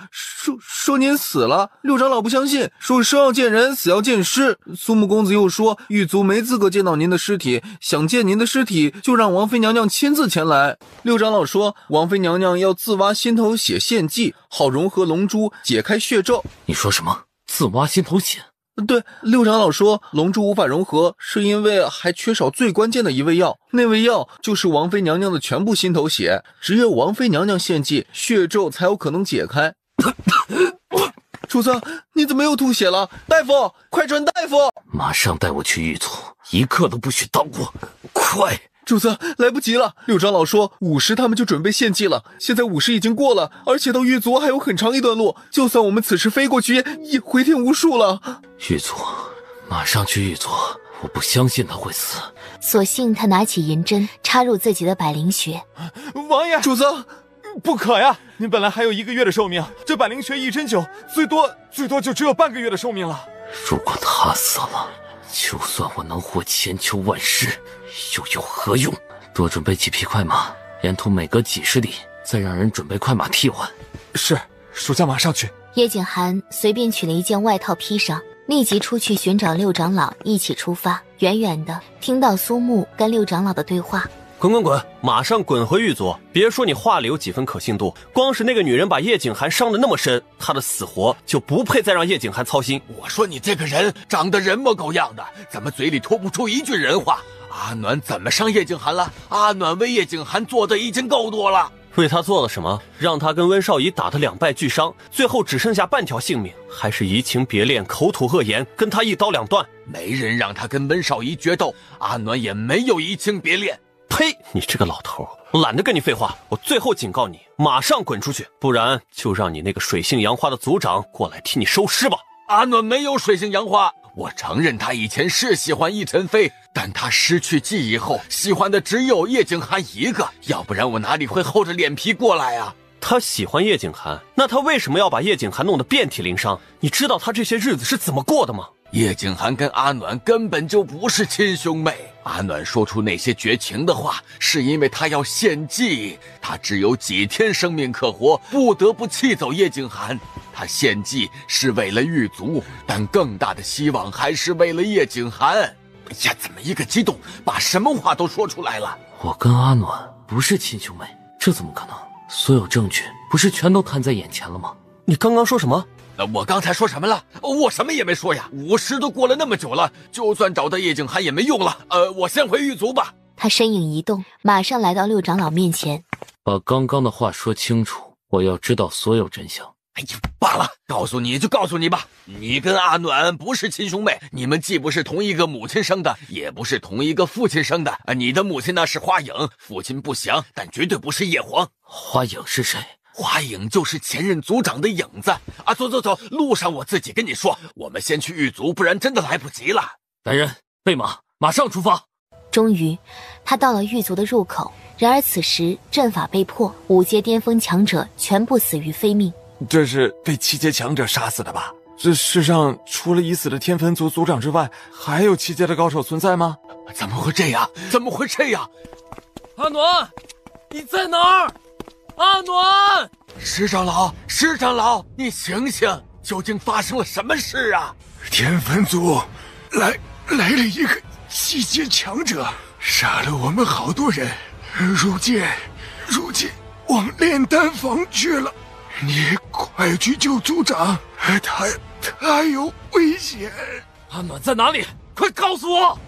说您死了，六长老不相信，说生要见人，死要见尸。苏木公子又说狱卒没资格见到您的尸体，想见您的尸体就让王妃娘娘亲自前来。六长老说王妃娘娘要自挖心头血献祭，好融合龙珠，解开血咒。你说什么？自挖心头血？对，六长老说龙珠无法融合，是因为还缺少最关键的一味药，那味药就是王妃娘娘的全部心头血，只有王妃娘娘献祭，血咒才有可能解开。主子，你怎么又吐血了？大夫，快传大夫！马上带我去狱卒，一刻都不许耽误，快！主子，来不及了。六长老说午时他们就准备献祭了，现在午时已经过了，而且到狱卒还有很长一段路，就算我们此时飞过去也回天无术了。狱卒，马上去狱卒，我不相信他会死。索性他拿起银针插入自己的百灵穴。王爷，主子，不可呀！您本来还有1个月的寿命，这百灵穴一针灸，最多就只有半个月的寿命了。如果他死了，就算我能活千秋万世，又有何用？多准备几匹快马，沿途每隔几十里再让人准备快马替换。是，属下马上去。叶景寒随便取了一件外套披上，立即出去寻找六长老，一起出发。远远的听到苏木跟六长老的对话。滚，马上滚回狱卒！别说你话里有几分可信度，光是那个女人把叶景寒伤得那么深，她的死活就不配再让叶景寒操心。我说你这个人长得人模狗样的，怎么嘴里吐不出一句人话？阿暖怎么伤叶景寒了？阿暖为叶景寒做的已经够多了。为他做了什么？让他跟温少仪打得两败俱伤，最后只剩下半条性命，还是移情别恋，口吐恶言，跟他一刀两断。没人让他跟温少仪决斗，阿暖也没有移情别恋。呸！你这个老头，我懒得跟你废话，我最后警告你，马上滚出去，不然就让你那个水性杨花的族长过来替你收尸吧。阿暖没有水性杨花，我承认他以前是喜欢逸尘飞，但他失去记忆后，喜欢的只有叶景寒一个，要不然我哪里会厚着脸皮过来啊？他喜欢叶景寒，那他为什么要把叶景寒弄得遍体鳞伤？你知道他这些日子是怎么过的吗？叶景寒跟阿暖根本就不是亲兄妹。阿暖说出那些绝情的话，是因为他要献祭，他只有几天生命可活，不得不弃走叶景寒。他献祭是为了狱卒，但更大的希望还是为了叶景寒。哎呀，怎么一个激动，把什么话都说出来了？我跟阿暖不是亲兄妹，这怎么可能？所有证据不是全都摊在眼前了吗？你刚刚说什么？我刚才说什么了？我什么也没说呀。5时都过了那么久了，就算找到叶景寒也没用了。我先回狱卒吧。他身影一动，马上来到六长老面前，把刚刚的话说清楚，我要知道所有真相。哎呀，罢了，告诉你就告诉你吧，你跟阿暖不是亲兄妹，你们既不是同一个母亲生的，也不是同一个父亲生的。你的母亲呢是花影，父亲不详，但绝对不是叶黄。花影是谁？花影就是前任族长的影子啊！走，路上我自己跟你说。我们先去狱卒，不然真的来不及了。来人，备马，马上出发。终于，他到了狱卒的入口。然而此时阵法被破，5阶巅峰强者全部死于非命。这是被7阶强者杀死的吧？这世上除了已死的天坟族族长之外，还有7阶的高手存在吗？怎么会这样？怎么会这样？阿暖，你在哪儿？阿暖！石长老，你醒醒！究竟发生了什么事啊？天坟族来了一个7阶强者，杀了我们好多人，如今往炼丹房去了。你快去救族长，他有危险。阿暖在哪里？快告诉我！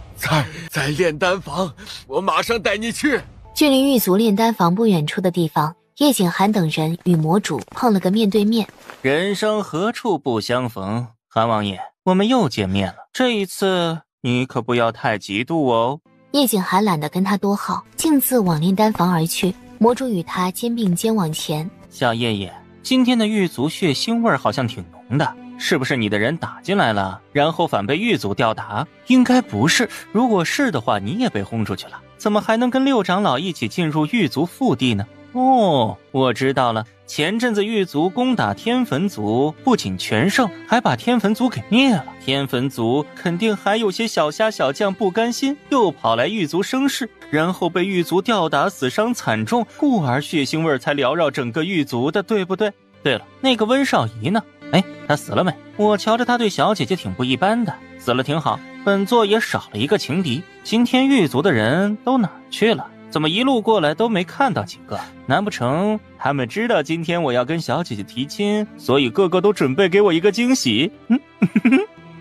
在炼丹房，我马上带你去。距离狱卒炼丹房不远处的地方，叶景寒等人与魔主碰了个面对面。人生何处不相逢，韩王爷，我们又见面了。这一次你可不要太嫉妒哦。叶景寒懒得跟他多好，径自往炼丹房而去。魔主与他肩并肩往前。小爷爷，今天的狱卒血腥味好像挺浓的，是不是你的人打进来了，然后反被狱卒吊打？应该不是，如果是的话，你也被轰出去了，怎么还能跟六长老一起进入狱卒腹地呢？哦，我知道了，前阵子狱卒攻打天坟族，不仅全胜，还把天坟族给灭了。天坟族肯定还有些小虾小将不甘心，又跑来狱卒生事，然后被狱卒吊打，死伤惨重，故而血腥味才缭绕整个狱卒的，对不对？对了，那个温少仪呢？哎，他死了没？我瞧着他对小姐姐挺不一般的，死了挺好，本座也少了一个情敌。今天狱卒的人都哪儿去了？怎么一路过来都没看到几个？难不成他们知道今天我要跟小姐姐提亲，所以个个都准备给我一个惊喜？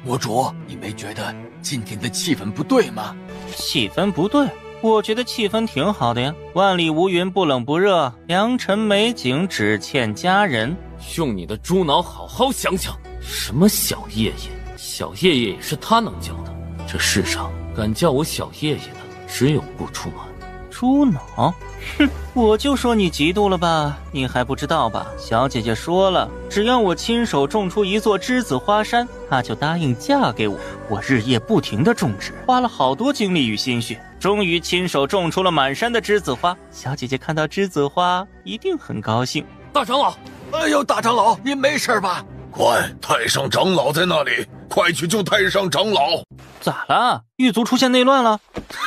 魔主，你没觉得今天的气氛不对吗？气氛不对？我觉得气氛挺好的呀，万里无云不冷不热，良辰美景只欠佳人。用你的猪脑好好想想，什么小爷爷，小爷爷也是他能叫的。这世上敢叫我小爷爷的，只有顾初暖。猪脑？哼，我就说你嫉妒了吧，你还不知道吧？小姐姐说了，只要我亲手种出一座栀子花山，她就答应嫁给我。我日夜不停地种植，花了好多精力与心血，终于亲手种出了满山的栀子花。小姐姐看到栀子花一定很高兴。大长老，哎呦，大长老，您没事吧？快，太上长老在那里，快去救太上长老！咋了？狱卒出现内乱了？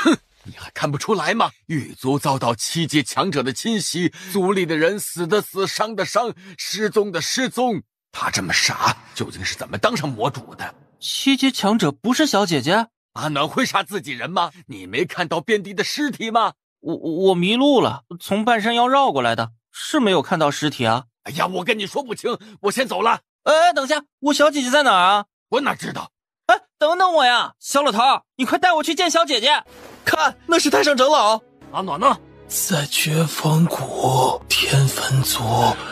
哼！你还看不出来吗？狱卒遭到7阶强者的侵袭，族里的人死的死，伤的伤，失踪的失踪。他这么傻，究竟是怎么当上魔主的？7阶强者不是小姐姐？阿暖会杀自己人吗？你没看到遍地的尸体吗？我迷路了，从半山腰绕过来的，是没有看到尸体啊。哎呀，我跟你说不清，我先走了。哎，等下，我小姐姐在哪儿啊？我哪知道？哎，等等我呀，小老头，你快带我去见小姐姐。看，那是太上长老。阿暖呢？在绝峰谷天坟族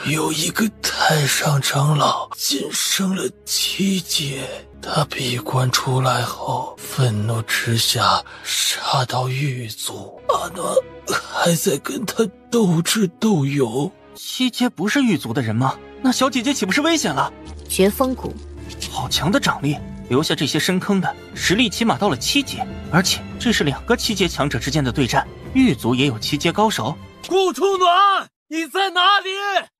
有一个太上长老晋升了7阶，他闭关出来后愤怒之下杀到狱卒，阿暖还在跟他斗智斗勇。7阶不是狱卒的人吗？那小姐姐岂不是危险了？绝峰谷，好强的掌力，留下这些深坑的实力起码到了7阶，而且这是2个7阶强者之间的对战，狱卒也有7阶高手。顾初暖，你在哪里？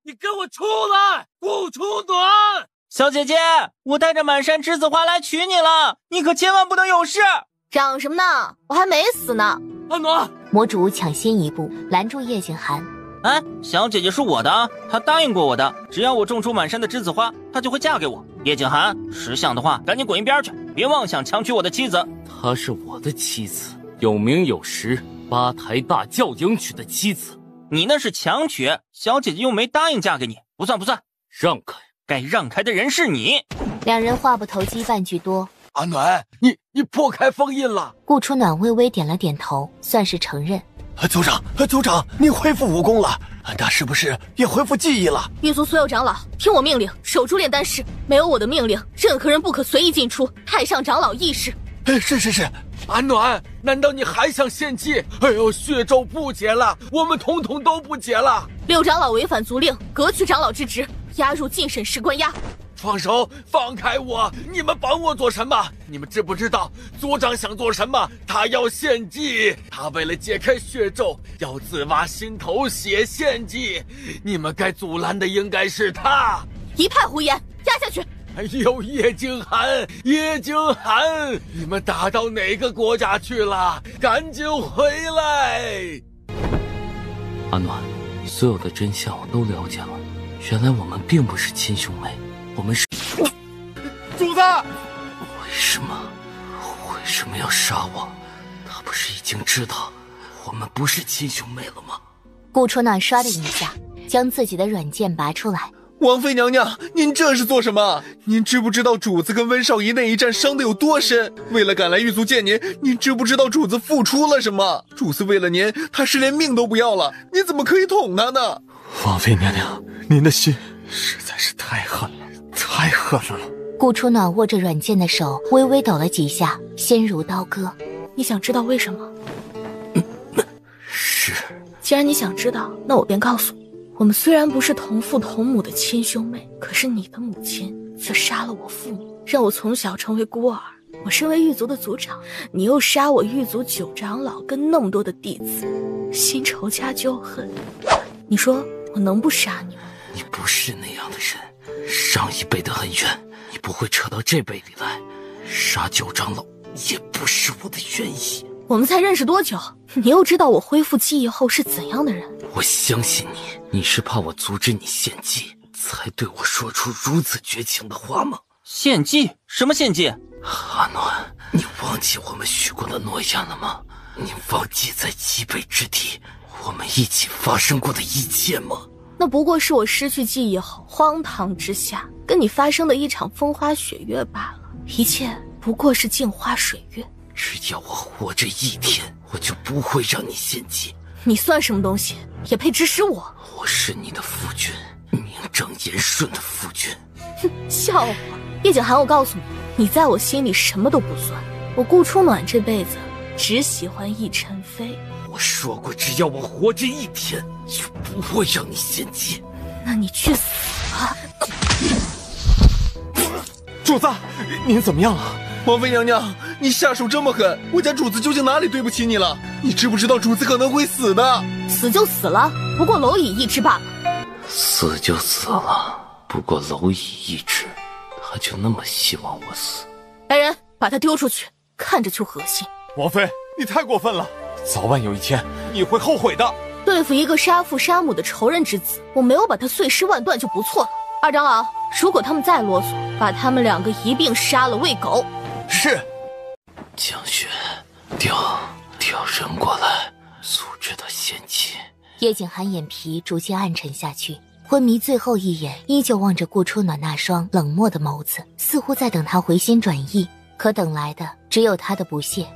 你给我出来！顾初暖，小姐姐，我带着满山栀子花来娶你了，你可千万不能有事。嚷什么呢？我还没死呢。安暖，魔主抢先一步拦住叶景寒。哎，小姐姐是我的，她答应过我的，只要我种出满山的栀子花，她就会嫁给我。叶景寒，识相的话，赶紧滚一边去，别妄想强娶我的妻子。她是我的妻子，有名有实，8抬大轿迎娶的妻子。你那是强娶，小姐姐又没答应嫁给你，不算。让开，该让开的人是你。2人话不投机半句多。阿暖，你破开封印了。顾初暖微微点了点头，算是承认。族长，你恢复武功了，他是不是也恢复记忆了？狱卒所有长老，听我命令，守住炼丹室，没有我的命令，任何人不可随意进出。太上长老议事。是。安暖，难道你还想献祭？哎呦，血咒不解了，我们统统都不解了。6长老违反族令，革去长老之职，押入禁审室关押。放手，放开我！你们绑我做什么？你们知不知道族长想做什么？他要献祭，他为了解开血咒，要自挖心头血献祭。你们该阻拦的应该是他。一派胡言，压下去！哎呦，叶景寒，你们打到哪个国家去了？赶紧回来！阿暖，所有的真相我都了解了，原来我们并不是亲兄妹，我们是……主子，为什么要杀我？他不是已经知道我们不是亲兄妹了吗？顾初暖唰的一下将自己的软剑拔出来。王妃娘娘，您这是做什么？您知不知道主子跟温少仪那一战伤得有多深？为了赶来狱卒见您，您知不知道主子付出了什么？主子为了您，他是连命都不要了，你怎么可以捅他呢？王妃娘娘，您的心实在是太狠了。顾初暖握着软剑的手微微抖了几下，心如刀割。你想知道为什么？是。既然你想知道，那我便告诉你。我们虽然不是同父同母的亲兄妹，可是你的母亲却杀了我父母，让我从小成为孤儿。我身为狱卒的族长，你又杀我狱卒9长老跟那么多的弟子，新仇加旧恨，你说我能不杀你吗？你不是那样的人，上一辈的恩怨你不会扯到这辈里来，杀9长老也不是我的原意。我们才认识多久，你又知道我恢复记忆后是怎样的人？我相信你是怕我阻止你献祭，才对我说出如此绝情的话吗？献祭？什么献祭？阿暖，你忘记我们许过的诺言了吗？你忘记在极北之地我们一起发生过的一切吗？那不过是我失去记忆后荒唐之下跟你发生的一场风花雪月罢了，一切不过是镜花水月。只要我活着1天，我就不会让你献祭。你算什么东西，也配指使我？我是你的夫君，名正言顺的夫君。哼，笑话！叶景寒，我告诉你，你在我心里什么都不算。我顾初暖这辈子只喜欢奕晨飞。我说过，只要我活着1天，就不会让你献祭。那你去死吧！主子，您怎么样了？王妃娘娘，你下手这么狠，我家主子究竟哪里对不起你了？你知不知道主子可能会死的？死就死了，不过蝼蚁一只罢了。死就死了，不过蝼蚁一只，他就那么希望我死？来人，把他丢出去，看着就恶心。王妃，你太过分了，早晚有一天你会后悔的。对付一个杀父杀母的仇人之子，我没有把他碎尸万段就不错了。2长老，如果他们再啰嗦，把他们2个一并杀了喂狗。是。江雪，调人过来，阻止他献祭。叶景寒眼皮逐渐暗沉下去，昏迷最后一眼依旧望着顾初暖那双冷漠的眸子，似乎在等他回心转意，可等来的只有他的不屑。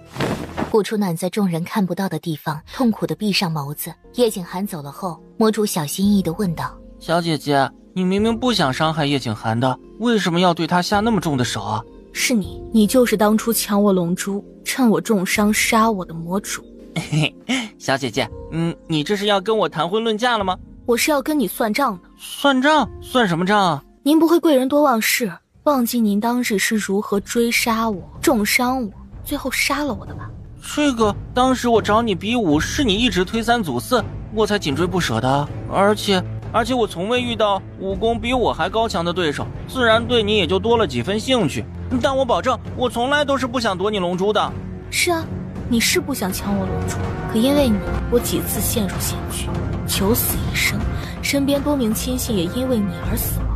顾初暖在众人看不到的地方痛苦地闭上眸子。叶景寒走了后，魔主小心翼翼地问道：小姐姐，你明明不想伤害叶景寒的，为什么要对他下那么重的手啊？是你就是当初抢我龙珠，趁我重伤杀我的魔主。嘿嘿，小姐姐，你这是要跟我谈婚论嫁了吗？我是要跟你算账的。算账？算什么账啊？您不会贵人多忘事，忘记您当日是如何追杀我、重伤我，最后杀了我的吧？这个当时我找你比武，是你一直推三阻四，我才紧追不舍的。而且我从未遇到武功比我还高强的对手，自然对你也就多了几分兴趣。但我保证，我从来都是不想夺你龙珠的。是啊，你是不想抢我龙珠，可因为你，我几次陷入险局，九死一生，身边多名亲信也因为你而死亡。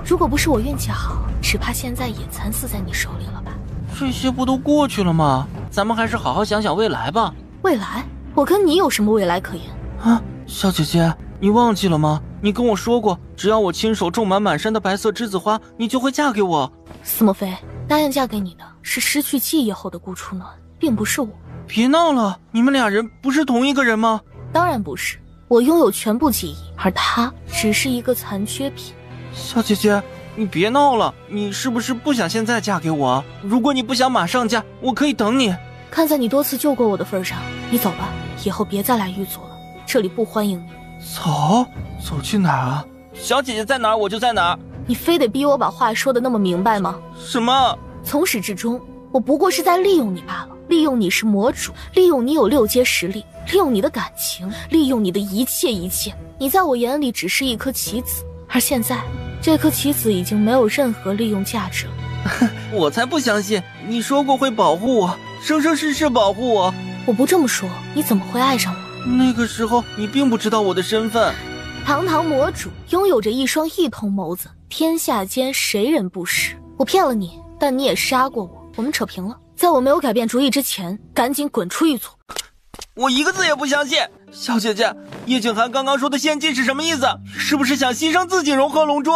如果不是我运气好，只怕现在也惨死在你手里了吧？这些不都过去了吗？咱们还是好好想想未来吧。未来？我跟你有什么未来可言？啊，小姐姐，你忘记了吗？你跟我说过，只要我亲手种满满山的白色栀子花，你就会嫁给我。司莫非，答应嫁给你的是失去记忆后的顾初暖，并不是我。别闹了，你们俩人不是同一个人吗？当然不是，我拥有全部记忆，而他只是一个残缺品。小姐姐，你别闹了，你是不是不想现在嫁给我？如果你不想马上嫁，我可以等你。看在你多次救过我的份上，你走吧，以后别再来狱卒了，这里不欢迎你。走去哪儿啊？小姐姐在哪儿我就在哪儿。你非得逼我把话说得那么明白吗？什么？从始至终，我不过是在利用你罢了。利用你是魔主，利用你有6阶实力，利用你的感情，利用你的一切。你在我眼里只是一颗棋子，而现在这颗棋子已经没有任何利用价值了。我才不相信，你说过会保护我，生生世世保护我。我不这么说，你怎么会爱上我？那个时候你并不知道我的身份。堂堂魔主，拥有着一双异瞳眸子，天下间谁人不识？我骗了你，但你也杀过我，我们扯平了。在我没有改变主意之前，赶紧滚出狱卒！我一个字也不相信。小姐姐，叶景寒刚刚说的献祭是什么意思？是不是想牺牲自己融合龙珠？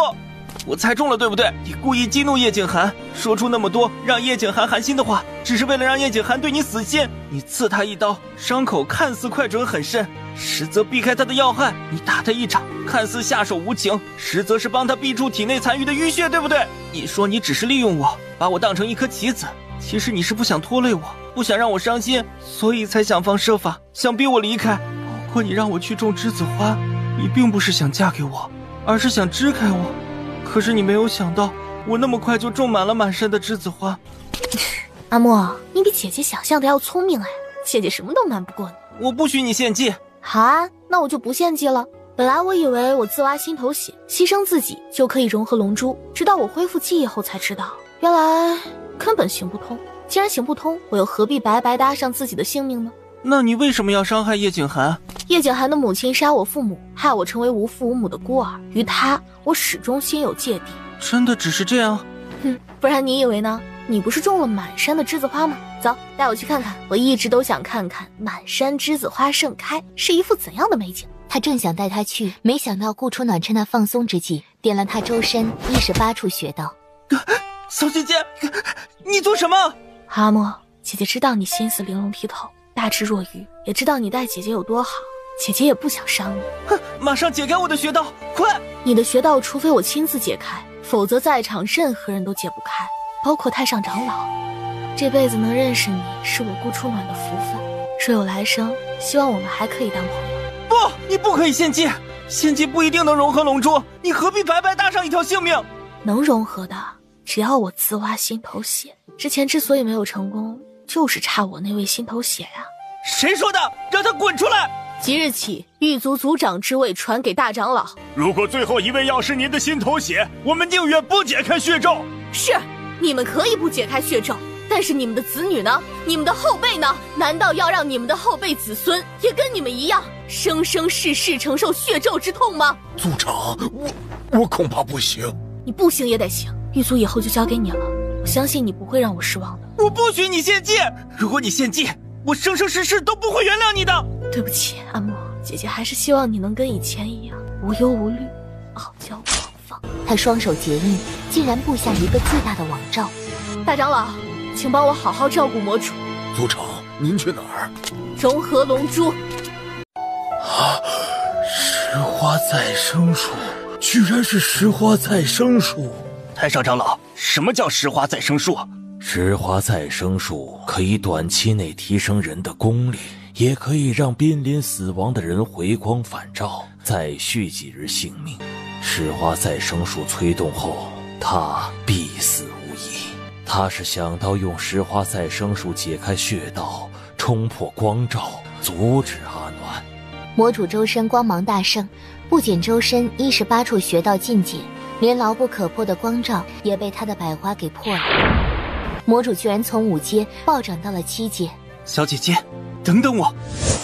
我猜中了，对不对？你故意激怒叶景寒，说出那么多让叶景寒寒心的话，只是为了让叶景寒对你死心。你刺他一刀，伤口看似快准很深，实则避开他的要害。你打他一掌，看似下手无情，实则是帮他逼出体内残余的淤血，对不对？你说你只是利用我，把我当成一颗棋子，其实你是不想拖累我，不想让我伤心，所以才想方设法想逼我离开。包括你让我去种栀子花，你并不是想嫁给我，而是想支开我。可是你没有想到，我那么快就种满了满山的栀子花。阿莫，你比姐姐想象的要聪明哎，姐姐什么都瞒不过你。我不许你献祭。好啊，那我就不献祭了。本来我以为我自挖心头血，牺牲自己就可以融合龙珠，直到我恢复记忆后才知道，原来根本行不通。既然行不通，我又何必白白搭上自己的性命呢？那你为什么要伤害叶景寒？叶景寒的母亲杀我父母，害我成为无父无母的孤儿，于他我始终心有芥蒂。真的只是这样？不然你以为呢？你不是种了满山的栀子花吗？走，带我去看看。我一直都想看看满山栀子花盛开是一幅怎样的美景。他正想带他去，没想到顾初暖趁他放松之际，点了他周身18处穴道。小姐姐，你做什么？阿莫，姐姐知道你心思玲珑剔透，大智若愚，也知道你待姐姐有多好，姐姐也不想伤你。马上解开我的穴道，快！你的穴道除非我亲自解开，否则在场任何人都解不开，包括太上长老。这辈子能认识你是我顾初暖的福分，若有来生，希望我们还可以当朋友。不，你不可以献祭，献祭不一定能融合龙珠，你何必白白搭上一条性命？能融合的，只要我自挖心头血。之前之所以没有成功，就是差我那位心头血呀。谁说的？让他滚出来！即日起，狱卒族长之位传给大长老。如果最后一位要是您的心头血，我们宁愿不解开血咒。是，你们可以不解开血咒，但是你们的子女呢？你们的后辈呢？难道要让你们的后辈子孙也跟你们一样，生生世世承受血咒之痛吗？族长，我恐怕不行。你不行也得行，狱卒以后就交给你了，我相信你不会让我失望的。我不许你献祭，如果你献祭，我生生世世都不会原谅你的。对不起，阿莫，姐姐还是希望你能跟以前一样无忧无虑，傲娇狂放。他双手结印，竟然布下一个巨大的网罩。大长老，请帮我好好照顾魔主。族长，您去哪儿？融合龙珠。石花再生术，居然是石花再生术。太上长老，什么叫石花再生术？石花再生术可以短期内提升人的功力，也可以让濒临死亡的人回光返照，再续几日性命。石花再生术催动后，他必死无疑。他是想到用石花再生术解开穴道，冲破光照，阻止阿暖。魔主周身光芒大盛，不仅周身18处穴道尽解，连牢不可破的光照也被他的百花给破了。魔主居然从5阶暴涨到了7阶。小姐姐，等等我！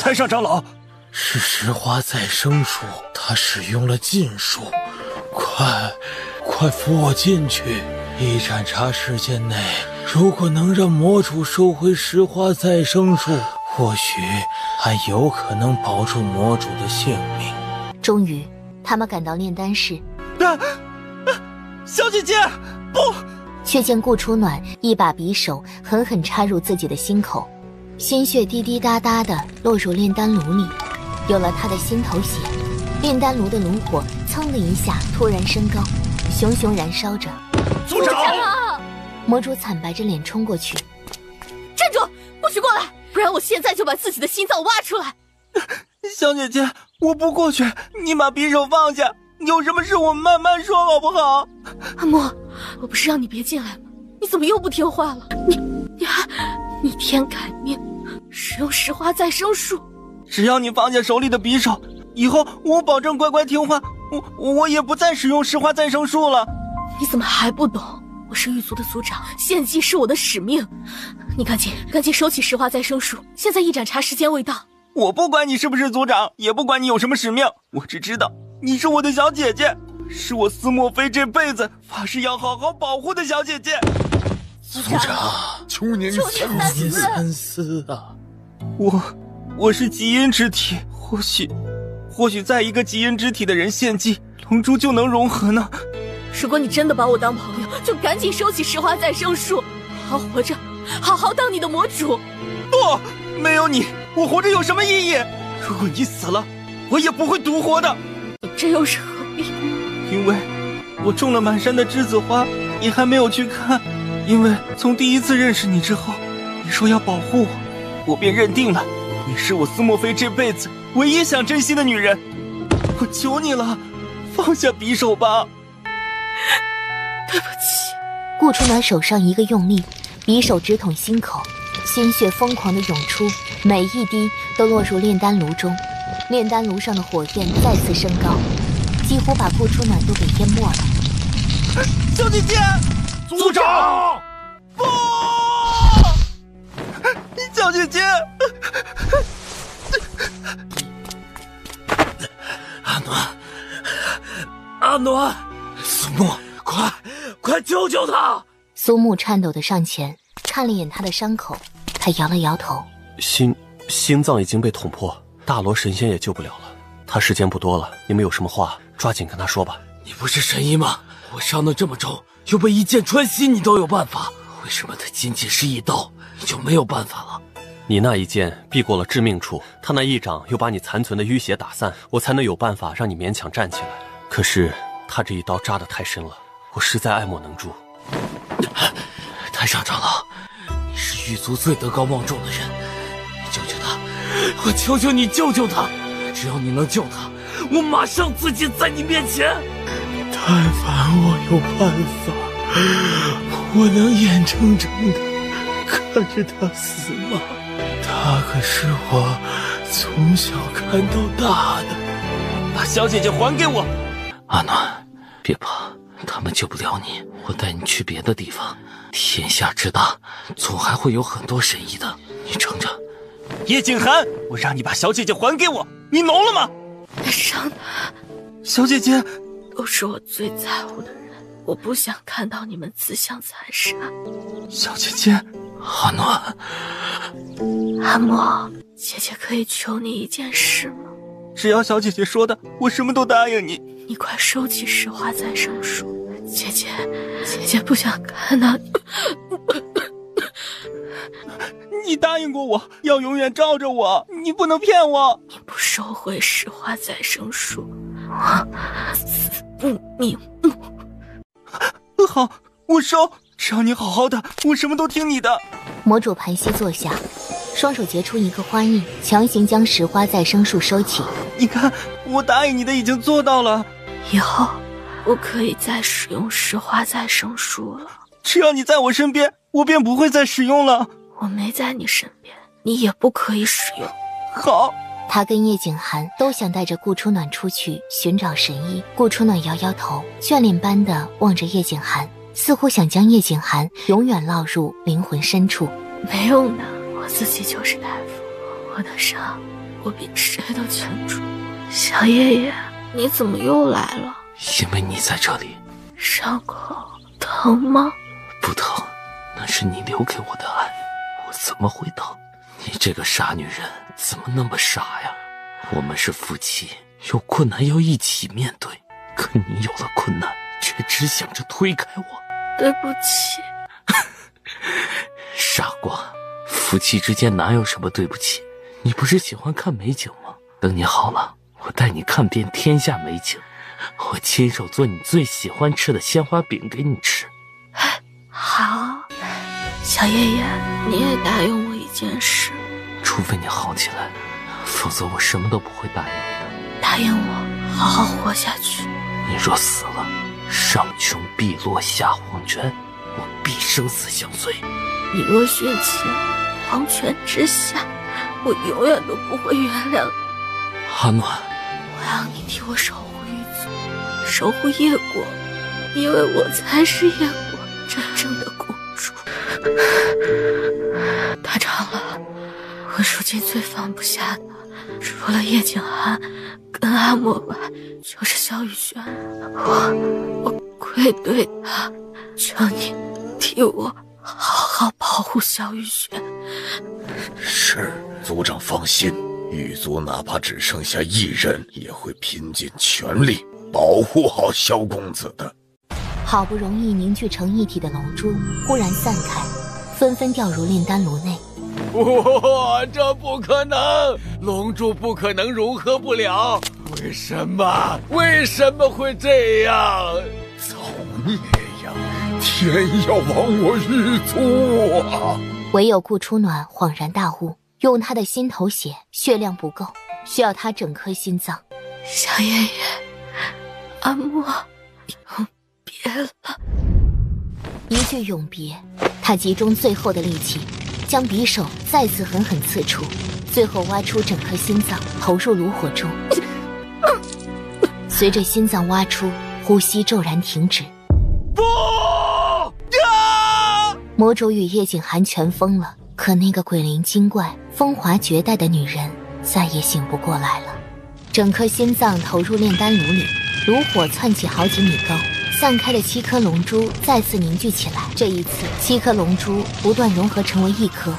太上长老，是石花再生术，他使用了禁术，快扶我进去！一盏茶时间内，如果能让魔主收回石花再生术，或许还有可能保住魔主的性命。终于，他们赶到炼丹室。小姐姐，不！却见顾初暖一把匕首狠狠插入自己的心口，鲜血滴滴答答地落入炼丹炉里。有了他的心头血，炼丹炉的炉火噌的一下突然升高，熊熊燃烧着。组长！魔主惨白着脸冲过去。站住！不许过来，不然我现在就把自己的心脏挖出来。小姐姐，我不过去，你把匕首放下，有什么事我们慢慢说好不好？阿莫，我不是让你别进来吗？你怎么又不听话了？你天改命，使用石花再生术。只要你放下手里的匕首，以后我保证乖乖听话，我也不再使用石花再生术了。你怎么还不懂？我是狱卒的族长，献祭是我的使命。你赶紧收起石花再生术，现在一盏茶时间未到。我不管你是不是族长，也不管你有什么使命，我只知道你是我的小姐姐，是我司莫非这辈子发誓要好好保护的小姐姐。族长，求您三思啊！我是极阴之体，或许在一个极阴之体的人献祭，龙珠就能融合呢。如果你真的把我当朋友，就赶紧收起石花再生术，好好活着，好好当你的魔主。不，没有你，我活着有什么意义？如果你死了，我也不会独活的。你这又是何必？因为我种了满山的栀子花，你还没有去看。因为从第一次认识你之后，你说要保护我，我便认定了你是我司莫非这辈子唯一想珍惜的女人。我求你了，放下匕首吧。对不起。顾初暖手上一个用力，匕首直捅心口，鲜血疯狂地涌出，每一滴都落入炼丹炉中。炼丹炉上的火焰再次升高，几乎把顾初暖都给淹没了。小姐姐，族长！不，小姐姐，阿暖，苏木，快救救他！苏木颤抖地上前看了一眼他的伤口，他摇了摇头。心脏已经被捅破，大罗神仙也救不了了。他时间不多了，你们有什么话抓紧跟他说吧。你不是神医吗？我伤得这么重，又被一剑穿心，你都有办法，为什么他仅仅是一刀你就没有办法了？你那一剑避过了致命处，他那一掌又把你残存的淤血打散，我才能有办法让你勉强站起来。可是他这一刀扎得太深了，我实在爱莫能助。太上长老，你是狱卒最德高望重的人，你救救他，我求求你救救他！只要你能救他，我马上自尽在你面前。但凡我有办法，我能眼睁睁的看着他死吗？他可是我从小看到大的。把小姐姐还给我。阿暖，别怕，他们救不了你，我带你去别的地方。天下之大，总还会有很多神医的，你撑着。叶景寒，我让你把小姐姐还给我，你聋了吗？伤的，小姐姐，都是我最在乎的人，我不想看到你们自相残杀。小姐姐，阿暖，阿莫，姐姐可以求你一件事吗？只要小姐姐说的，我什么都答应你。你快收起石花再生术，姐姐不想看到你。你答应过我要永远罩着我，你不能骗我。你不收回石花再生术，我死不瞑目。好，我收，只要你好好的，我什么都听你的。魔主盘膝坐下，双手结出一个花印，强行将石花再生术收起。你看，我答应你的已经做到了。以后我可以再使用石花再生术了。只要你在我身边，我便不会再使用了。我没在你身边，你也不可以使用。好。他跟叶景寒都想带着顾初暖出去寻找神医。顾初暖摇摇头，眷恋般的望着叶景寒，似乎想将叶景寒永远烙入灵魂深处。没用的，我自己就是大夫，我的伤我比谁都清楚。小爷爷，你怎么又来了？因为你在这里。伤口疼吗？不疼，那是你留给我的爱，我怎么会疼？你这个傻女人怎么那么傻呀？我们是夫妻，有困难要一起面对，可你有了困难却只想着推开我。对不起。傻瓜，夫妻之间哪有什么对不起？你不是喜欢看美景吗？等你好了，我带你看遍天下美景，我亲手做你最喜欢吃的鲜花饼给你吃。好，小爷爷，你也答应我一件事。除非你好起来，否则我什么都不会答应你的。答应我好好活下去。你若死了，上穷碧落下黄泉，我必生死相随。你若殉情，黄泉之下，我永远都不会原谅你。阿暖，我要你替我守护玉族，守护叶国，因为我才是叶国真正的公主。打扰了，我如今最放不下的，除了叶景寒跟阿莫外，就是萧雨轩。我愧对他，求你替我好好保护萧雨轩。是，族长放心，狱卒哪怕只剩下1人，也会拼尽全力保护好萧公子的。好不容易凝聚成一体的龙珠忽然散开，纷纷掉入炼丹炉内。哇，这不可能！龙珠不可能融合不了，为什么？为什么会这样？造孽呀！天要亡我狱卒啊！唯有顾初暖恍然大悟，用他的心头血量不够，需要他整颗心脏。小爷爷，阿莫永别了。一句永别，他集中最后的力气，将匕首再次狠狠刺出，最后挖出整颗心脏投入炉火中。随着心脏挖出，呼吸骤然停止。不！魔主与叶景寒全疯了，可那个鬼灵精怪、风华绝代的女人再也醒不过来了。整颗心脏投入炼丹炉里，炉火窜起好几米高，散开的7颗龙珠再次凝聚起来。这一次7颗龙珠不断融合成为1颗。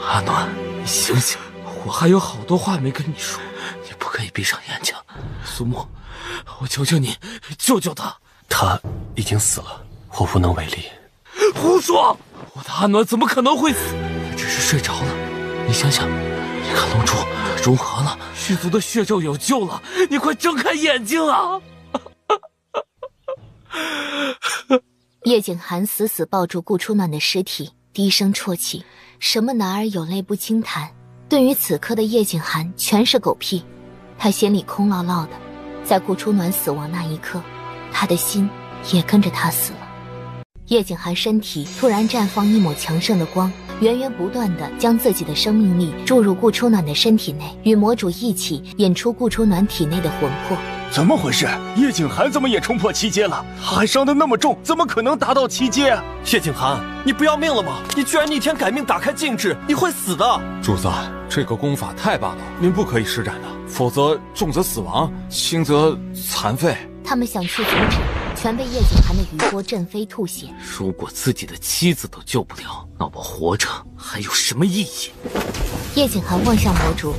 阿暖，你醒醒，我还有好多话没跟你说，你不可以闭上眼睛。苏木，我求求你，救救他。他已经死了，我无能为力。胡说！我的阿暖怎么可能会死？他只是睡着了。你想想，你看龙珠融合了，狱卒的血咒有救了，你快睁开眼睛啊！叶景寒死死抱住顾初暖的尸体，低声啜泣。什么男儿有泪不轻弹？对于此刻的叶景寒，全是狗屁。他心里空落落的，在顾初暖死亡那一刻，他的心也跟着他死了。叶景寒身体突然绽放一抹强盛的光，源源不断地将自己的生命力注入顾初暖的身体内，与魔主一起演出顾初暖体内的魂魄。怎么回事？叶景寒怎么也冲破7阶了？他还伤得那么重，怎么可能达到7阶？叶景寒，你不要命了吗？你居然逆天改命，打开禁制，你会死的！主子，这个功法太霸道，您不可以施展的，否则重则死亡，轻则残废。他们想去阻止，全被叶景寒的余波震飞吐血。如果自己的妻子都救不了，那我活着还有什么意义？叶景寒望向魔主，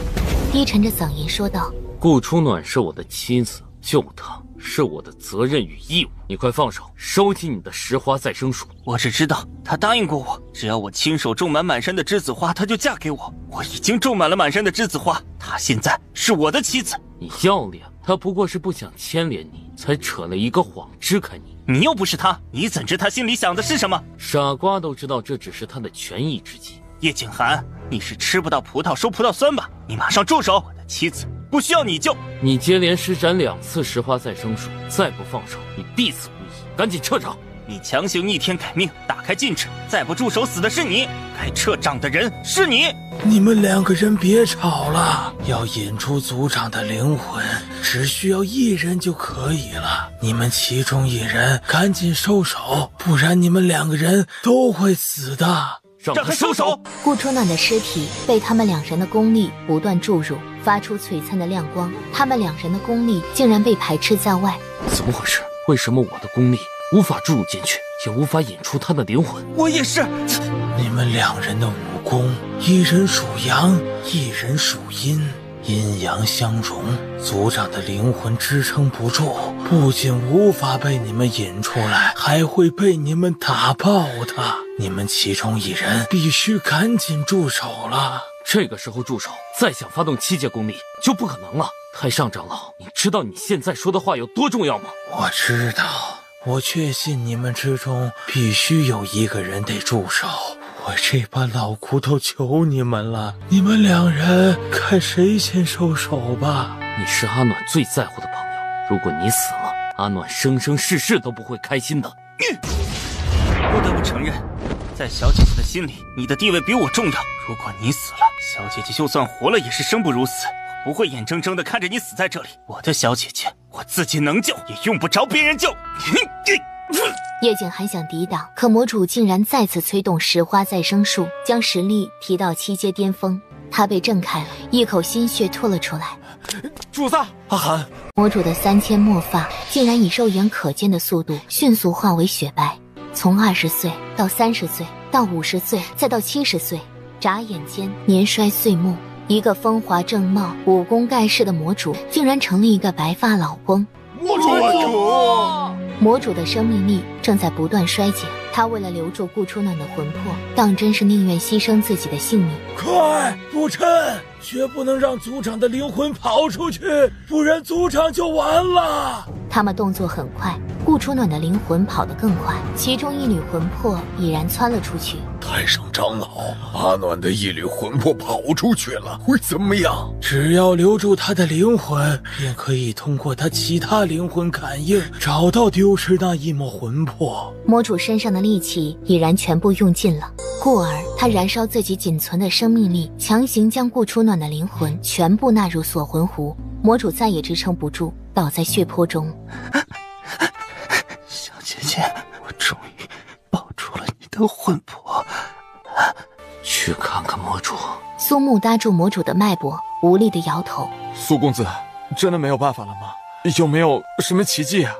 低沉着嗓音说道：顾初暖是我的妻子，救她是我的责任与义务。你快放手，收起你的石花再生术。我只知道他答应过我，只要我亲手种满满山的栀子花，他就嫁给我。我已经种满了满山的栀子花，她现在是我的妻子。你要脸，他不过是不想牵连你，才扯了一个谎支开你。你又不是他，你怎知他心里想的是什么？傻瓜都知道这只是他的权宜之计。叶景寒，你是吃不到葡萄说葡萄酸吧？你马上住手！我的妻子不需要你救。你接连施展2次石花再生术，再不放手，你必死无疑。赶紧撤场！你强行逆天改命，打开禁制，再不住手死的是你，该撤账的人是你。你们2个人别吵了，要引出族长的灵魂，只需要1人就可以了。你们其中1人赶紧收手，不然你们2个人都会死的。让他收手！顾初暖的尸体被他们2人的功力不断注入，发出璀璨的亮光。他们2人的功力竟然被排斥在外，怎么回事？为什么我的功力无法注入进去，也无法引出他的灵魂？我也是。你们2人的武功，1人属阳，1人属阴，阴阳相融，族长的灵魂支撑不住，不仅无法被你们引出来，还会被你们打爆的。你们其中1人必须赶紧住手了。这个时候住手，再想发动7阶功力就不可能了。太上长老，你知道你现在说的话有多重要吗？我知道，我确信你们之中必须有1个人得住手。我这把老骨头求你们了，你们2人看谁先收手吧。你是阿暖最在乎的朋友，如果你死了，阿暖生生世世都不会开心的。不得不承认，在小姐姐的心里，你的地位比我重要。如果你死了，小姐姐就算活了也是生不如死。我不会眼睁睁地看着你死在这里。我的小姐姐，我自己能救，也用不着别人救。叶景寒想抵挡，可魔主竟然再次催动石花再生术，将实力提到7阶巅峰。他被震开了，一口鲜血吐了出来。主子，阿寒，魔主的3000末发竟然以肉眼可见的速度迅速化为雪白，从20岁到30岁到50岁再到70岁，眨眼间年衰岁暮。一个风华正茂、武功盖世的魔主，竟然成了一个白发老翁。魔主的生命力正在不断衰减，他为了留住顾初暖的魂魄，当真是宁愿牺牲自己的性命。快，不趁，绝不能让族长的灵魂跑出去，不然族长就完了。他们动作很快，顾初暖的灵魂跑得更快，其中1缕魂魄已然窜了出去。太上长老，阿暖的1缕魂魄跑出去了，会怎么样？只要留住他的灵魂，便可以通过他其他灵魂感应，找到丢失那1抹魂魄。魔主身上的力气已然全部用尽了，故而他燃烧自己仅存的生命力，强行将顾初暖的灵魂全部纳入锁魂壶。魔主再也支撑不住，倒在血泊中。小姐姐，我终于抱住了你的魂魄。去看看魔主。苏木搭住魔主的脉搏，无力地摇头。苏公子，真的没有办法了吗？有没有什么奇迹啊？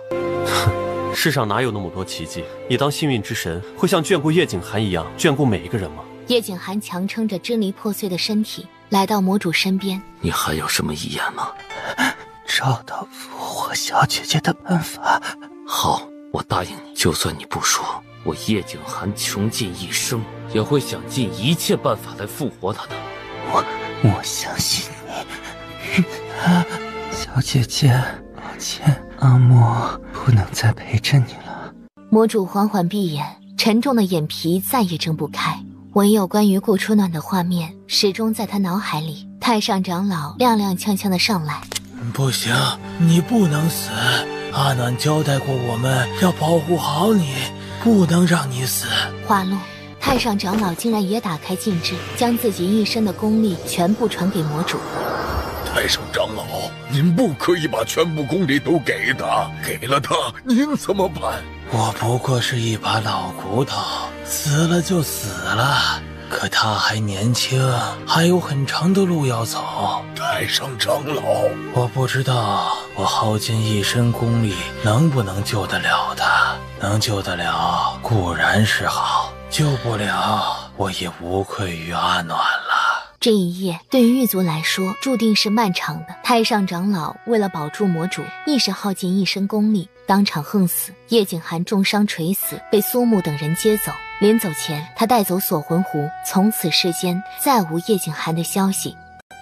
世上哪有那么多奇迹？你当幸运之神会像眷顾叶景寒一样眷顾每一个人吗？叶景寒强撑着支离破碎的身体，来到魔主身边。你还有什么遗言吗？找到复活小姐姐的办法。好，我答应你，就算你不说，我叶景寒穷尽一生也会想尽一切办法来复活她的。我相信你。小姐姐，抱歉，阿莫不能再陪着你了。魔主缓缓闭眼，沉重的眼皮再也睁不开，唯有关于顾初暖的画面始终在他脑海里。太上长老踉踉跄跄的上来。不行，你不能死，阿暖交代过我们要保护好你，不能让你死。话落，太上长老竟然也打开禁制，将自己一身的功力全部传给魔主。太上长老，您不可以把全部功力都给他，给了他，您怎么办？我不过是一把老骨头，死了就死了。可他还年轻，还有很长的路要走。太上长老，我不知道我耗尽一身功力能不能救得了他。能救得了固然是好，救不了我也无愧于阿暖了。这一夜对于狱卒来说注定是漫长的。太上长老为了保住魔主，亦是耗尽一身功力，当场横死。叶景寒重伤垂死，被苏木等人接走。临走前，他带走锁魂壶，从此世间再无叶景寒的消息。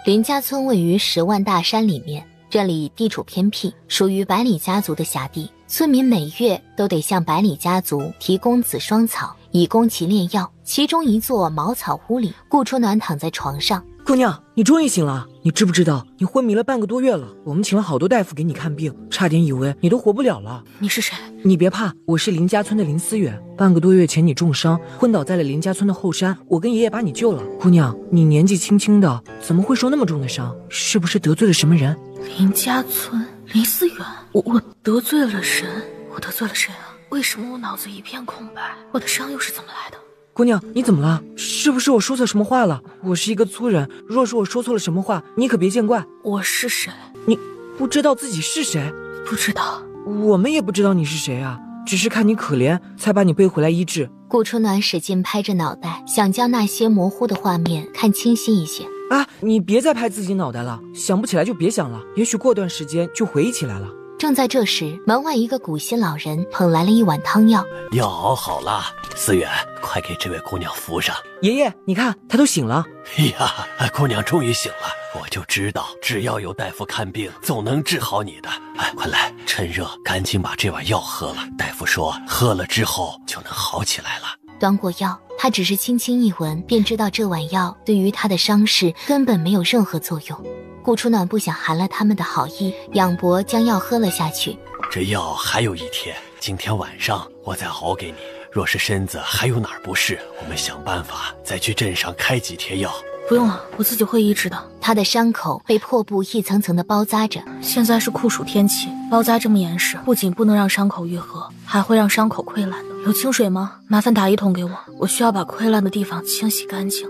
林家村位于10万大山里面，这里地处偏僻，属于百里家族的辖地。村民每月都得向百里家族提供紫霜草，以供其炼药。其中一座茅草屋里，顾初暖躺在床上。姑娘，你终于醒了。你知不知道你昏迷了半个多月了？我们请了好多大夫给你看病，差点以为你都活不了了。你是谁？你别怕，我是林家村的林思远。半个多月前你重伤，昏倒在了林家村的后山，我跟爷爷把你救了。姑娘，你年纪轻轻的，怎么会受那么重的伤？是不是得罪了什么人？林家村，林思远，我得罪了人？我得罪了谁啊？为什么我脑子一片空白？我的伤又是怎么来的？姑娘，你怎么了？是不是我说错什么话了？我是一个粗人，若是我说错了什么话，你可别见怪。我是谁？你不知道自己是谁？不知道。我们也不知道你是谁啊，只是看你可怜，才把你背回来医治。顾春暖使劲拍着脑袋，想将那些模糊的画面看清晰一些。啊，你别再拍自己脑袋了，想不起来就别想了，也许过段时间就回忆起来了。正在这时，门外一个古稀老人捧来了一碗汤药。药熬好了，思远，快给这位姑娘服上。爷爷，你看，她都醒了。呀，姑娘终于醒了，我就知道，只要有大夫看病，总能治好你的。哎，快来，趁热赶紧把这碗药喝了。大夫说，喝了之后就能好起来了。端过药，他只是轻轻一闻，便知道这碗药对于他的伤势根本没有任何作用。顾初暖不想寒了他们的好意，仰脖将药喝了下去。这药还有1天，今天晚上我再熬给你。若是身子还有哪儿不适，我们想办法再去镇上开几贴药。不用了，我自己会医治的。他的伤口被破布一层层的包扎着。现在是酷暑天气，包扎这么严实，不仅不能让伤口愈合，还会让伤口溃烂的。有清水吗？麻烦打1桶给我，我需要把溃烂的地方清洗干净。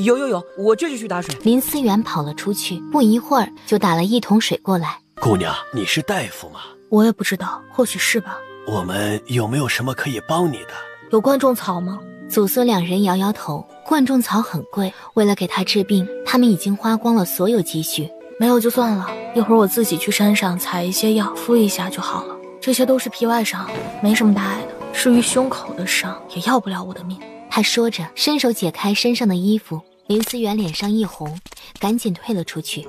有，我这就去打水。林思远跑了出去，不一会儿就打了1桶水过来。姑娘，你是大夫吗？我也不知道，或许是吧。我们有没有什么可以帮你的？有灌种草吗？祖孙2人摇摇头，灌种草很贵，为了给他治病，他们已经花光了所有积蓄。没有就算了，一会儿我自己去山上采一些药敷一下就好了。这些都是皮外伤，没什么大碍的。至于胸口的伤，也要不了我的命。他说着，伸手解开身上的衣服。林思远脸上一红，赶紧退了出去。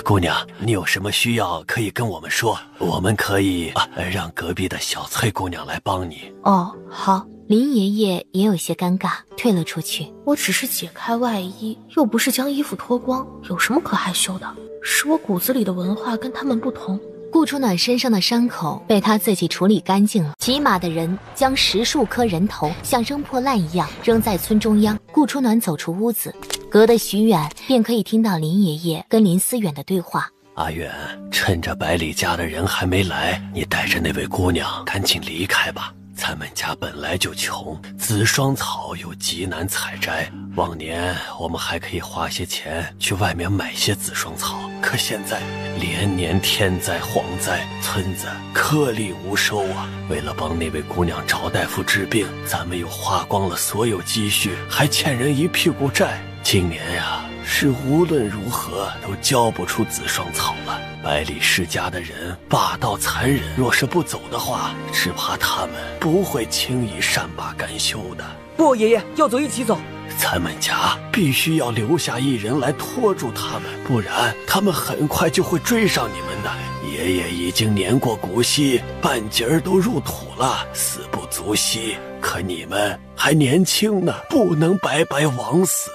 姑娘，你有什么需要可以跟我们说，我们可以让隔壁的小翠姑娘来帮你。哦，好。林爷爷也有些尴尬，退了出去。我只是解开外衣，又不是将衣服脱光，有什么可害羞的？是我骨子里的文化跟他们不同。顾初暖身上的伤口被他自己处理干净了。骑马的人将10数颗人头像扔破烂一样扔在村中央。顾初暖走出屋子，隔得许远，便可以听到林爷爷跟林思远的对话。阿远，趁着百里家的人还没来，你带着那位姑娘赶紧离开吧。咱们家本来就穷，紫霜草又极难采摘。往年我们还可以花些钱去外面买些紫霜草，可现在连年天灾蝗灾，村子颗粒无收啊！为了帮那位姑娘找大夫治病，咱们又花光了所有积蓄，还欠人一屁股债。今年呀，是无论如何都交不出紫霜草了。百里世家的人霸道残忍，若是不走的话，只怕他们不会轻易善罢甘休的。不，爷爷，要走一起走。咱们家必须要留下一人来拖住他们，不然他们很快就会追上你们的。爷爷已经年过古稀，半截儿都入土了，死不足惜。可你们还年轻呢，不能白白枉死。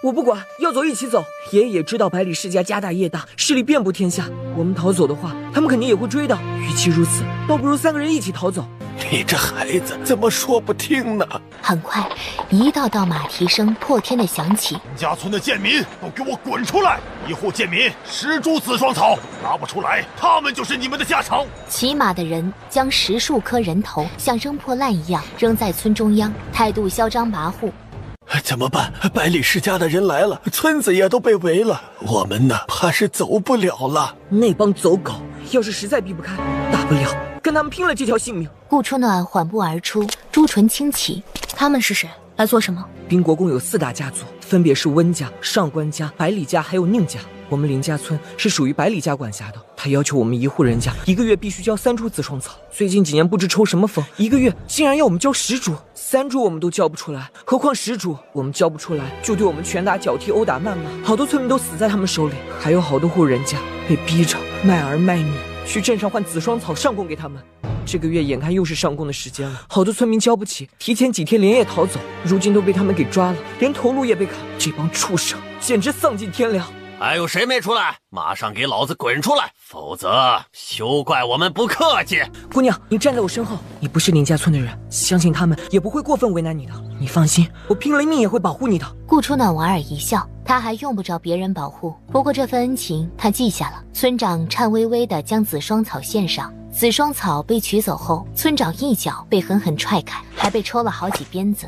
我不管，要走一起走。爷爷也知道百里世家家大业大，势力遍布天下，我们逃走的话，他们肯定也会追的。与其如此，倒不如3个人一起逃走。你这孩子怎么说不听呢？很快，一道道马蹄声破天的响起。家村的贱民都给我滚出来！一户贱民10株紫霜草，拿不出来，他们就是你们的下场。骑马的人将10数颗人头像扔破烂一样扔在村中央，态度嚣张跋扈。怎么办？百里世家的人来了，村子也都被围了，我们呢，怕是走不了了。那帮走狗，要是实在避不开，大不了跟他们拼了这条性命。顾初暖缓步而出，朱唇轻启。他们是谁？来做什么？宾国共有4大家族，分别是温家、上官家、百里家还有宁家。我们林家村是属于百里家管辖的，他要求我们一户人家1个月必须交3株紫霜草。最近几年不知抽什么风，1个月竟然要我们交10株，3株我们都交不出来，何况10株？我们交不出来，就对我们拳打脚踢、殴打谩骂，好多村民都死在他们手里，还有好多户人家被逼着卖儿卖女，去镇上换紫霜草上供给他们。这个月眼看又是上供的时间了，好多村民交不起，提前几天连夜逃走，如今都被他们给抓了，连头颅也被砍。这帮畜生简直丧尽天良！还有谁没出来？马上给老子滚出来，否则休怪我们不客气。姑娘，你站在我身后，你不是林家村的人，相信他们也不会过分为难你的。你放心，我拼了命也会保护你的。顾初暖莞尔一笑，他还用不着别人保护，不过这份恩情他记下了。村长颤巍巍地将紫霜草献上，紫霜草被取走后，村长一脚被狠狠踹开，还被抽了好几鞭子。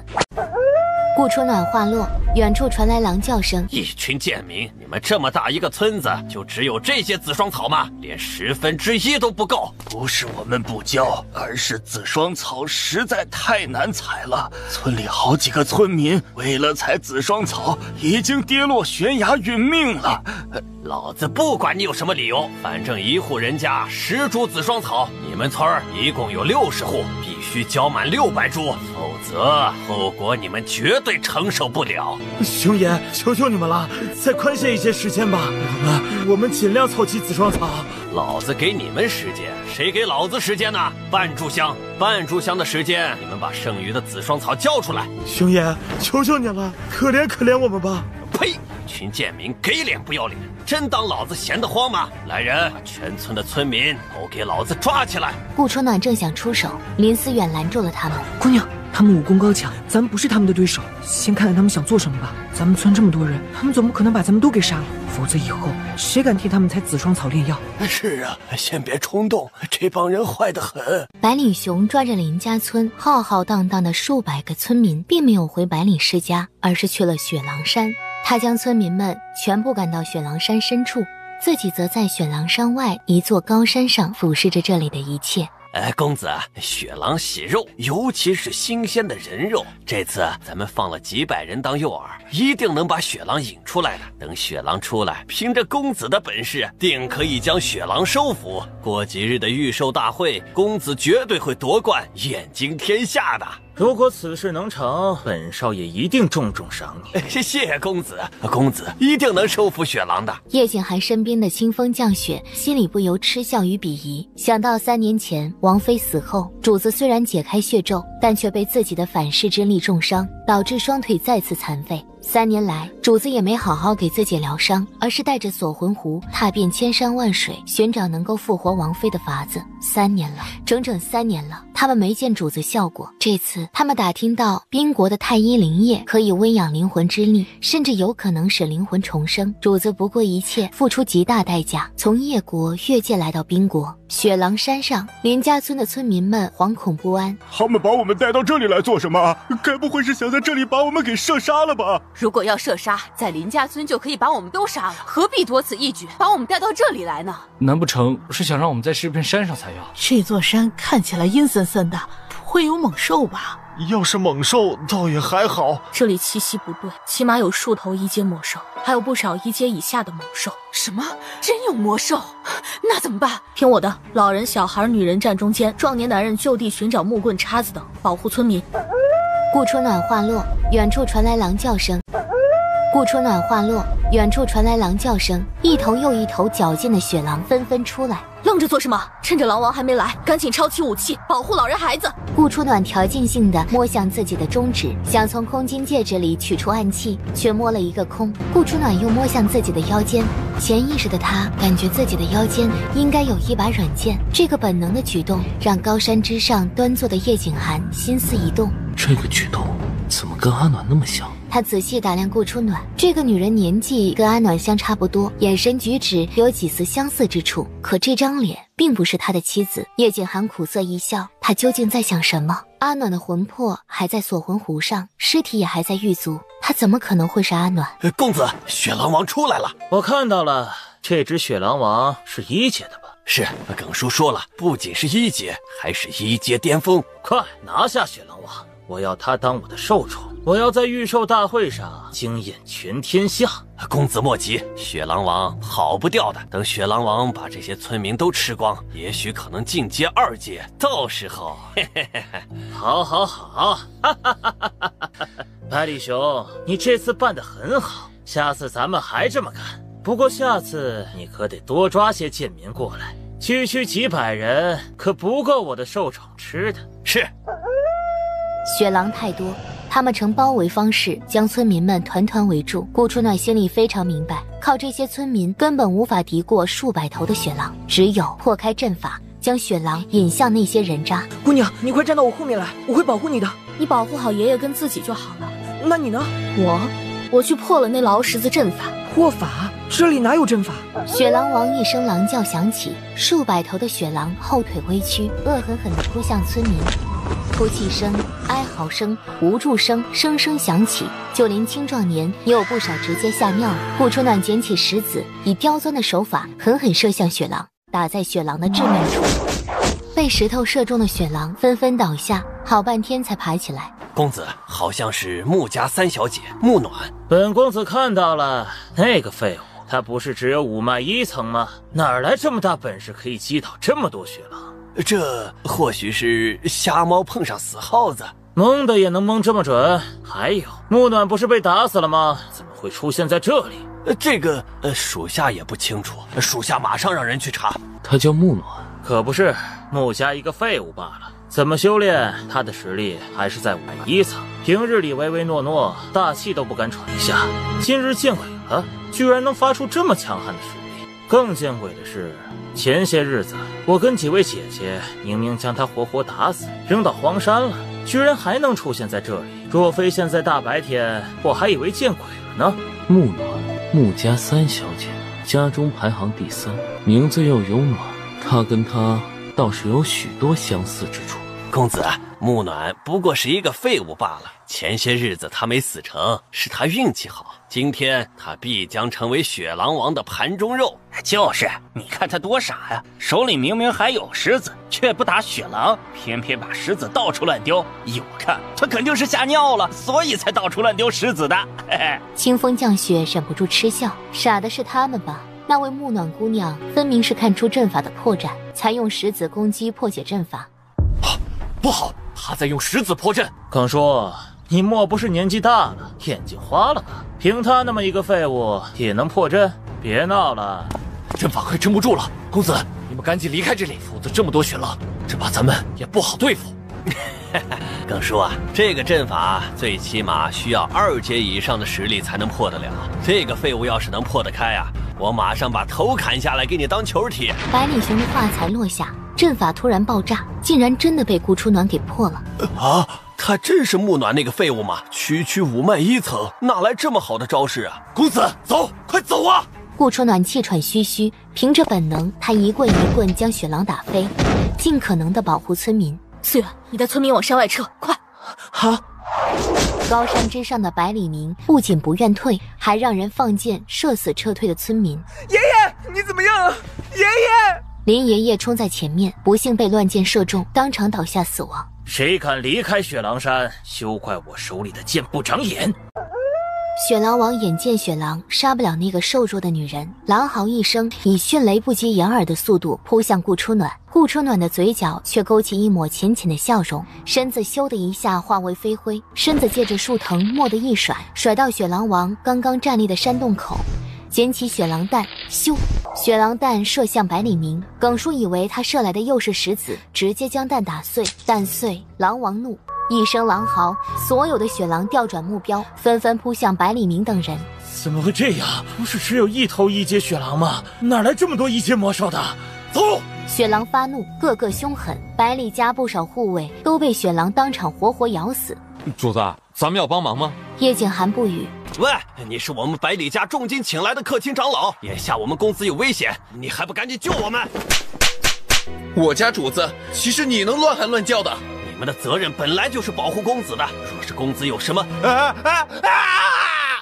顾初暖话落，远处传来狼叫声。一群贱民，你们这么大一个村子，就只有这些紫霜草吗？连1/10都不够。不是我们不交，而是紫霜草实在太难采了。村里好几个村民为了采紫霜草，已经跌落悬崖殒命了。老子不管你有什么理由，反正一户人家10株紫霜草，你们村一共有60户，必须交满600株，否则后果你们绝对承受不了。兄爷，求求你们了，再宽限一些时间吧，我们尽量凑齐紫霜草。老子给你们时间，谁给老子时间呢？半炷香的时间，你们把剩余的紫霜草交出来。兄爷，求求你了，可怜我们吧。呸！群贱民给脸不要脸，真当老子闲得慌吗？来人，把全村的村民都给老子抓起来！顾初暖正想出手，林思远拦住了他们。姑娘，他们武功高强，咱们不是他们的对手，先看看他们想做什么吧。咱们村这么多人，他们总不可能把咱们都给杀了，否则以后谁敢替他们采紫霜草炼药？是啊，先别冲动，这帮人坏得很。白领熊抓着林家村浩浩荡荡的数百个村民，并没有回白领世家，而是去了雪狼山。他将村民们全部赶到雪狼山深处，自己则在雪狼山外一座高山上俯视着这里的一切。公子，雪狼喜肉，尤其是新鲜的人肉。这次咱们放了几百人当诱饵，一定能把雪狼引出来的。等雪狼出来，凭着公子的本事，定可以将雪狼收服。过几日的御兽大会，公子绝对会夺冠，眼惊天下的。如果此事能成，本少爷一定重重赏你。谢谢公子，公子一定能收服雪狼的。叶景寒身边的清风降雪心里不由嗤笑与鄙夷，想到3年前王妃死后，主子虽然解开血咒，但却被自己的反噬之力重伤，导致双腿再次残废。3年来，主子也没好好给自己疗伤，而是带着锁魂壶踏遍千山万水，寻找能够复活王妃的法子。3年了，整整3年了，他们没见主子效果。这次他们打听到宾国的太医灵液可以温养灵魂之力，甚至有可能使灵魂重生。主子不顾一切，付出极大代价，从叶国越界来到宾国。雪狼山上，林家村的村民们惶恐不安。他们把我们带到这里来做什么？该不会是想在这里把我们给射杀了吧？如果要射杀，在林家村就可以把我们都杀了，何必多此一举，把我们带到这里来呢？难不成是想让我们在这片山上采药？这座山看起来阴森森的，不会有猛兽吧？要是猛兽倒也还好，这里气息不对，起码有数头1阶魔兽，还有不少1阶以下的猛兽。什么？真有魔兽？那怎么办？听我的，老人、小孩、女人站中间，壮年男人就地寻找木棍、叉子等，保护村民。顾初暖话落，远处传来狼叫声。顾初暖话落，远处传来狼叫声，一头又一头矫健的雪狼纷纷出来。愣着做什么？趁着狼王还没来，赶紧抄起武器，保护老人孩子。顾初暖条件性的摸向自己的中指，想从空金戒指里取出暗器，却摸了一个空。顾初暖又摸向自己的腰间，潜意识的他感觉自己的腰间应该有一把软剑。这个本能的举动让高山之上端坐的叶景寒心思一动，这个举动怎么跟阿暖那么像？他仔细打量顾初暖，这个女人年纪跟阿暖相差不多，眼神举止有几丝相似之处，可这张脸并不是他的妻子。叶景寒苦涩一笑，他究竟在想什么？阿暖的魂魄还在锁魂壶上，尸体也还在狱卒，他怎么可能会是阿暖？公子，雪狼王出来了。我看到了，这只雪狼王是1阶的吧？是，耿叔说了，不仅是1阶，还是1阶巅峰。快拿下雪狼王，我要他当我的受宠，我要在御兽大会上惊艳全天下。公子莫急，雪狼王跑不掉的。等雪狼王把这些村民都吃光，也许可能进阶2阶，到时候，嘿嘿嘿嘿。好，哈哈哈哈！百里熊，你这次办得很好，下次咱们还这么干。不过下次你可得多抓些贱民过来，区区几百人可不够我的受宠吃的。是。雪狼太多，他们呈包围方式将村民们团团围住。顾初暖心里非常明白，靠这些村民根本无法敌过数百头的雪狼，只有破开阵法，将雪狼引向那些人渣。姑娘，你快站到我后面来，我会保护你的。你保护好爷爷跟自己就好了。那你呢？我去破了那牢十字阵法。破法？这里哪有阵法？雪狼王一声狼叫响起，数百头的雪狼后腿微屈，恶狠狠地扑向村民。哭泣声、哀嚎声、无助声声声响起，就连青壮年也有不少直接吓尿了。顾春暖捡起石子，以刁钻的手法狠狠射向雪狼，打在雪狼的致命处。被石头射中的雪狼纷纷倒下，好半天才爬起来。公子，好像是穆家三小姐穆暖。本公子看到了，那个废物，他不是只有5脉1层吗？哪来这么大本事可以击倒这么多雪狼？这或许是瞎猫碰上死耗子，蒙的也能蒙这么准。还有，穆暖不是被打死了吗？怎么会出现在这里？这个属下也不清楚，属下马上让人去查。他叫穆暖，可不是穆家一个废物罢了。怎么修炼，他的实力还是在5脉1层。平日里唯唯诺诺，大气都不敢喘一下，今日见鬼了，居然能发出这么强悍的实力。更见鬼的是，前些日子我跟几位姐姐明明将他活活打死，扔到荒山了，居然还能出现在这里。若非现在大白天，我还以为见鬼了呢。穆暖，穆家3小姐，家中排行第3，名字又有暖，她跟她倒是有许多相似之处。公子，穆暖不过是一个废物罢了。前些日子他没死成，是他运气好。今天他必将成为雪狼王的盘中肉。就是，你看他多傻呀！手里明明还有石子，却不打雪狼，偏偏把石子到处乱丢。依我看，他肯定是吓尿了，所以才到处乱丢石子的。嘿嘿。清风降雪忍不住嗤笑，傻的是他们吧？那位穆暖姑娘分明是看出阵法的破绽，才用石子攻击破解阵法。不好，他在用石子破阵。耿叔，你莫不是年纪大了，眼睛花了吧？凭他那么一个废物也能破阵？别闹了，阵法快撑不住了。公子，你们赶紧离开这里，否则这么多雪狼，这把咱们也不好对付。耿叔啊，这个阵法最起码需要2阶以上的实力才能破得了。这个废物要是能破得开啊，我马上把头砍下来给你当球踢。百里熊的话才落下，阵法突然爆炸，竟然真的被顾初暖给破了。啊，他真是穆暖那个废物吗？区5脉1层，哪来这么好的招式啊？公子，走，快走啊！顾初暖气喘吁吁，凭着本能，他一棍一棍将雪狼打飞，尽可能的保护村民。思远，你带村民往山外撤，快！好。高山之上的百里明不仅不愿退，还让人放箭射死撤退的村民。爷爷，你怎么样啊？爷爷！林爷爷冲在前面，不幸被乱箭射中，当场倒下死亡。谁敢离开雪狼山，休怪我手里的剑不长眼！雪狼王眼见雪狼杀不了那个瘦弱的女人，狼嚎一声，以迅雷不及掩耳的速度扑向顾初暖。顾初暖的嘴角却勾起一抹浅浅的笑容，身子咻的一下化为飞灰，身子借着树藤蓦地一甩，甩到雪狼王刚刚站立的山洞口，捡起雪狼弹，咻！雪狼弹射向百里明。耿叔以为他射来的又是石子，直接将弹打碎，弹碎，狼王怒。一声狼嚎，所有的雪狼调转目标，纷纷扑向百里明等人。怎么会这样？不是只有1头1阶雪狼吗？哪来这么多1阶魔兽的？走！雪狼发怒，个个凶狠，百里家不少护卫都被雪狼当场活活咬死。主子，咱们要帮忙吗？叶景寒不语。喂，你是我们百里家重金请来的客卿长老，眼下我们公司有危险，你还不赶紧救我们？我家主子，岂是你能乱喊乱叫的？你们的责任本来就是保护公子的，若是公子有什么……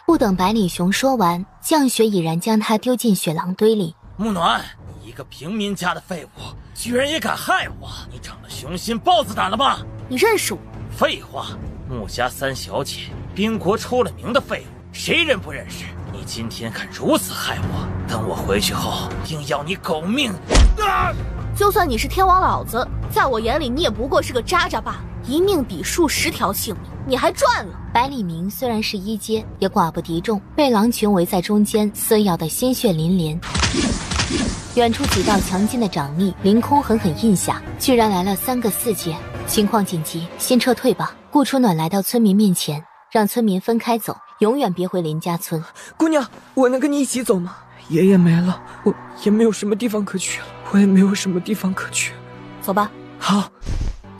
不等百里熊说完，降雪已然将他丢进雪狼堆里。穆暖，你一个平民家的废物，居然也敢害我！你长了雄心豹子胆了吗？你认识我？废话，穆家3小姐，边国出了名的废物，谁人不认识？你今天敢如此害我，等我回去后，定要你狗命！就算你是天王老子，在我眼里你也不过是个渣渣罢了，一命抵数10条性命，你还赚了。百里明虽然是1阶，也寡不敌众，被狼群围在中间，撕咬得鲜血淋连。远处几道强劲的掌力凌空狠狠印下，居然来了3个4阶。情况紧急，先撤退吧。顾初暖来到村民面前，让村民分开走，永远别回林家村。姑娘，我能跟你一起走吗？爷爷没了，我也没有什么地方可去了，我也没有什么地方可去。走吧。好。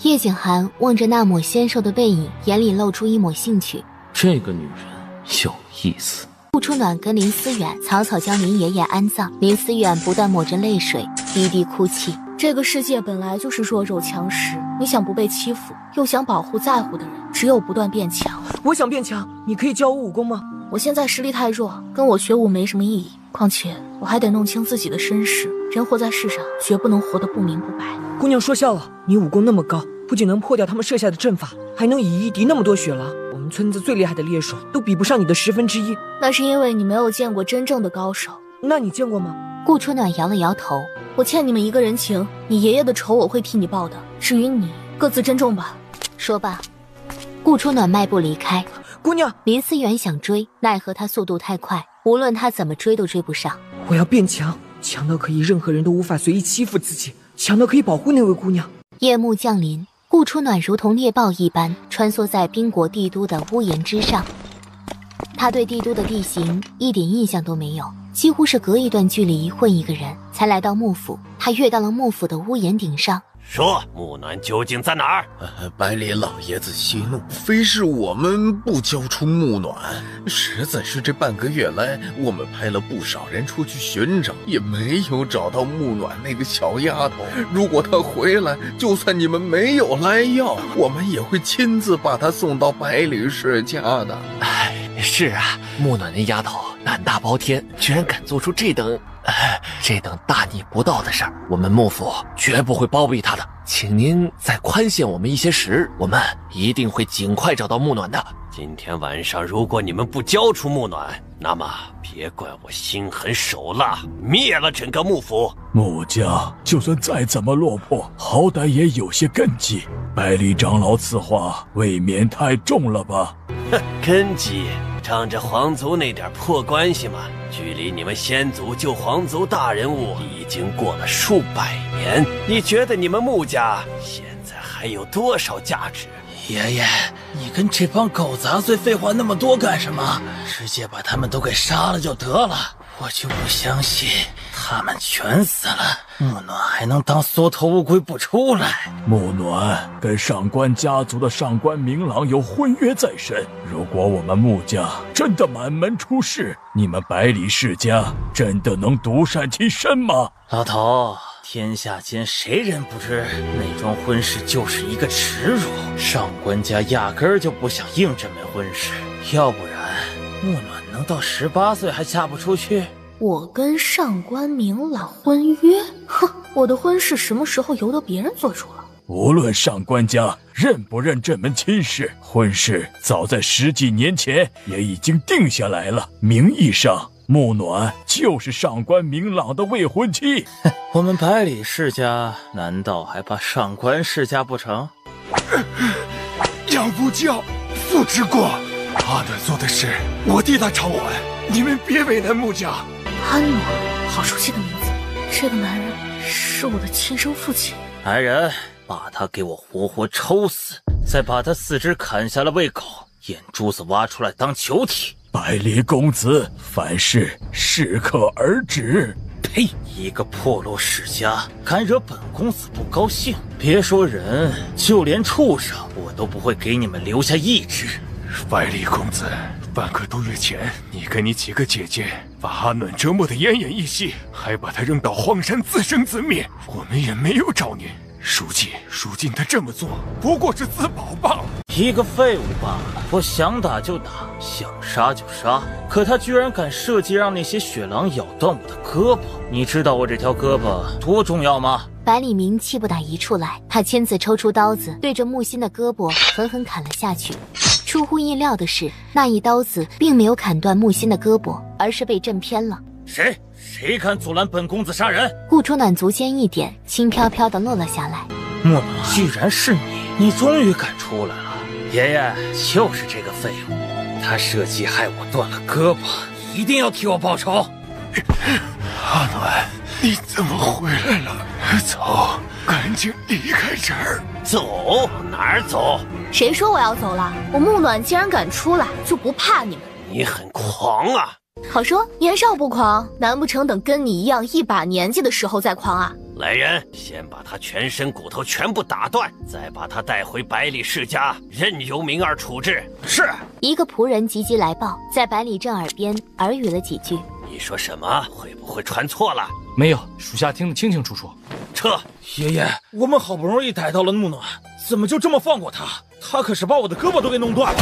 叶景寒望着那抹纤瘦的背影，眼里露出一抹兴趣。这个女人有意思。顾初暖跟林思远草草将林爷爷安葬，林思远不断抹着泪水，低低哭泣。这个世界本来就是弱肉强食，你想不被欺负，又想保护在乎的人，只有不断变强。我想变强，你可以教我武功吗？我现在实力太弱，跟我学武没什么意义。况且我还得弄清自己的身世，人活在世上，绝不能活得不明不白。姑娘说笑了，你武功那么高，不仅能破掉他们设下的阵法，还能以一敌那么多雪狼。我们村子最厉害的猎手都比不上你的1/10。那是因为你没有见过真正的高手。那你见过吗？顾初暖摇了摇头。我欠你们一个人情，你爷爷的仇我会替你报的。至于你，各自珍重吧。说罢，顾初暖迈步离开。姑娘，林思远想追，奈何他速度太快，无论他怎么追都追不上。我要变强，强到可以任何人都无法随意欺负自己，强到可以保护那位姑娘。夜幕降临，顾初暖如同猎豹一般穿梭在宾国帝都的屋檐之上。他对帝都的地形一点印象都没有，几乎是隔一段距离混一个人，才来到幕府。他跃到了幕府的屋檐顶上。说，木暖究竟在哪儿？百里老爷子息怒，非是我们不交出木暖，实在是这半个月来，我们派了不少人出去寻找，也没有找到木暖那个小丫头。如果她回来，就算你们没有来要，我们也会亲自把她送到百里世家的。是啊，木暖那丫头胆大包天，居然敢做出这等大逆不道的事儿，我们幕府绝不会包庇她的。请您再宽限我们一些时，我们一定会尽快找到木暖的。今天晚上如果你们不交出木暖，那么别怪我心狠手辣，灭了整个幕府。穆家就算再怎么落魄，好歹也有些根基。百里长老此话未免太重了吧？哼，根基仗着皇族那点破关系嘛，距离你们先祖救皇族大人物已经过了数百年，你觉得你们穆家现在还有多少价值？爷爷，你跟这帮狗杂碎废话那么多干什么？直接把他们都给杀了就得了。我就不相信他们全死了，木暖还能当缩头乌龟不出来。木暖跟上官家族的上官明朗有婚约在身，如果我们穆家真的满门出事，你们百里世家真的能独善其身吗？老头，天下间谁人不知那桩婚事就是一个耻辱，上官家压根儿就不想应这门婚事，要不然木暖能到18岁还嫁不出去？我跟上官明朗婚约？哼，我的婚事什么时候由得别人做主了？无论上官家认不认这门亲事，婚事早在10几年前也已经定下来了。名义上，木暖就是上官明朗的未婚妻。我们百里世家难道还怕上官世家不成？养不教，父之过。阿暖做的事，我替他偿还。你们别为难穆家。安暖，好熟悉的名字。这个男人是我的亲生父亲。男人，把他给我活活抽死，再把他四肢砍下来喂狗，眼珠子挖出来当球体。百里公子，凡事适可而止。呸！一个破落世家，敢惹本公子不高兴，别说人，就连畜生我都不会给你们留下一只。百里公子，半个多月前，你跟你几个姐姐把阿暖折磨得奄奄一息，还把他扔到荒山自生自灭，我们也没有找您。如今他这么做，不过是自保罢了。一个废物罢了，我想打就打，想杀就杀，可他居然敢设计让那些雪狼咬断我的胳膊，你知道我这条胳膊多重要吗？百里明气不打一处来，他亲自抽出刀子，对着木心的胳膊狠狠砍了下去。出乎意料的是，那一刀子并没有砍断木心的胳膊，而是被震偏了。谁敢阻拦本公子杀人？顾初暖足尖一点，轻飘飘地落了下来。木暖，居然是你终于敢出来了！爷爷，就是这个废物，他设计害我断了胳膊，一定要替我报仇。阿暖，你怎么回来了？走，赶紧离开这儿。走？哪儿走？谁说我要走了？我木暖既然敢出来，就不怕你们。你很狂啊！好说，年少不狂，难不成等跟你一样一把年纪的时候再狂啊？来人，先把他全身骨头全部打断，再把他带回百里世家，任由明儿处置。是。一个仆人急急来报，在百里正耳边耳语了几句。你说什么？会不会传错了？没有，属下听得清清楚楚。撤！爷爷，我们好不容易逮到了木暖，怎么就这么放过他？他可是把我的胳膊都给弄断了。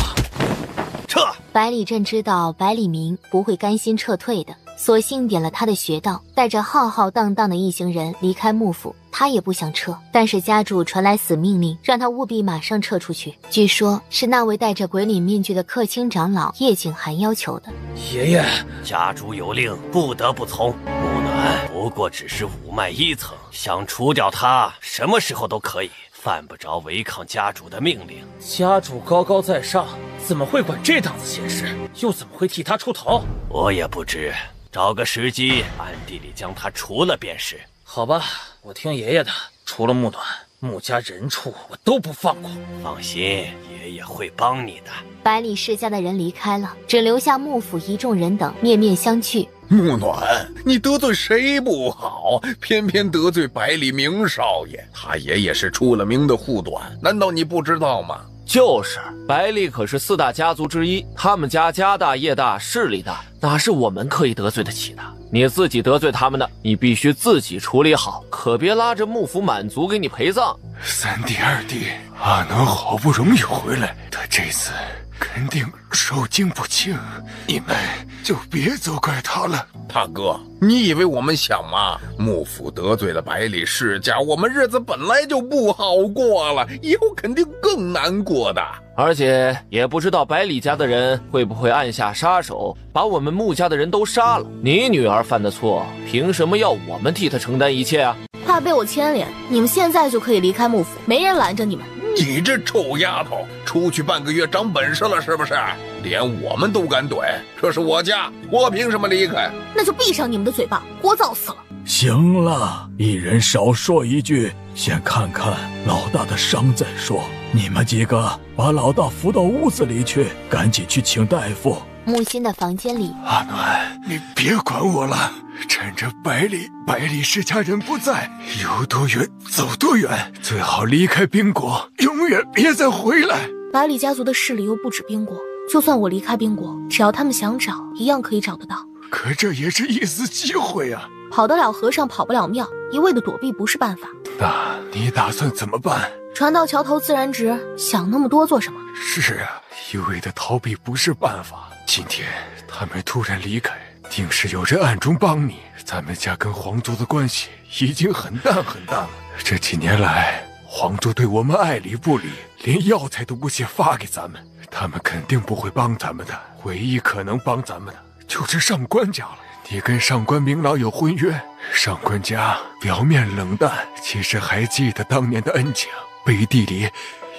撤！百里阵知道百里明不会甘心撤退的，索性点了他的穴道，带着浩浩荡荡的一行人离开幕府。他也不想撤，但是家主传来死命令，让他务必马上撤出去。据说是那位戴着鬼脸面具的客卿长老叶景寒要求的。爷爷，家主有令，不得不从。木暖不过只是五脉1层，想除掉他，什么时候都可以，犯不着违抗家主的命令。家主高高在上，怎么会管这档子闲事？又怎么会替他出头？我也不知，找个时机，暗地里将他除了便是。好吧，我听爷爷的，除了木暖，穆家人畜我都不放过。放心，爷爷会帮你的。百里世家的人离开了，只留下幕府一众人等面面相觑。木暖，你得罪谁不好，偏偏得罪百里明少爷，他爷爷是出了名的护短，难道你不知道吗？就是，百里可是4大家族之一，他们家家大业大，势力大，哪是我们可以得罪得起的？你自己得罪他们的，你必须自己处理好，可别拉着幕府满族给你陪葬。三弟二弟，阿暖好不容易回来，他这次肯定受惊不轻，你们就别责怪他了。大哥，你以为我们想吗？幕府得罪了百里世家，我们日子本来就不好过了，以后肯定更难过的。而且也不知道百里家的人会不会暗下杀手，把我们穆家的人都杀了。你女儿犯的错，凭什么要我们替她承担一切啊？怕被我牵连，你们现在就可以离开幕府，没人拦着你们。你这臭丫头，出去半个月长本事了是不是？连我们都敢怼，这是我家，我凭什么离开？那就闭上你们的嘴巴，聒噪死了。行了，一人少说一句，先看看老大的伤再说。你们几个把老大扶到屋子里去，赶紧去请大夫。木心的房间里，阿暖，你别管我了，趁着百里世家人不在，有多远走多远，最好离开冰国，永远别再回来。百里家族的势力又不止冰国，就算我离开冰国，只要他们想找，一样可以找得到。可这也是一丝机会啊！跑得了和尚跑不了庙，一味的躲避不是办法。那你打算怎么办？船到桥头自然直，想那么多做什么？是啊，一味的逃避不是办法。今天他们突然离开，定是有人暗中帮你。咱们家跟皇族的关系已经很淡很淡了。这几年来，皇族对我们爱理不理，连药材都不屑发给咱们。他们肯定不会帮咱们的，唯一可能帮咱们的就是上官家了。你跟上官明老有婚约，上官家表面冷淡，其实还记得当年的恩情，背地里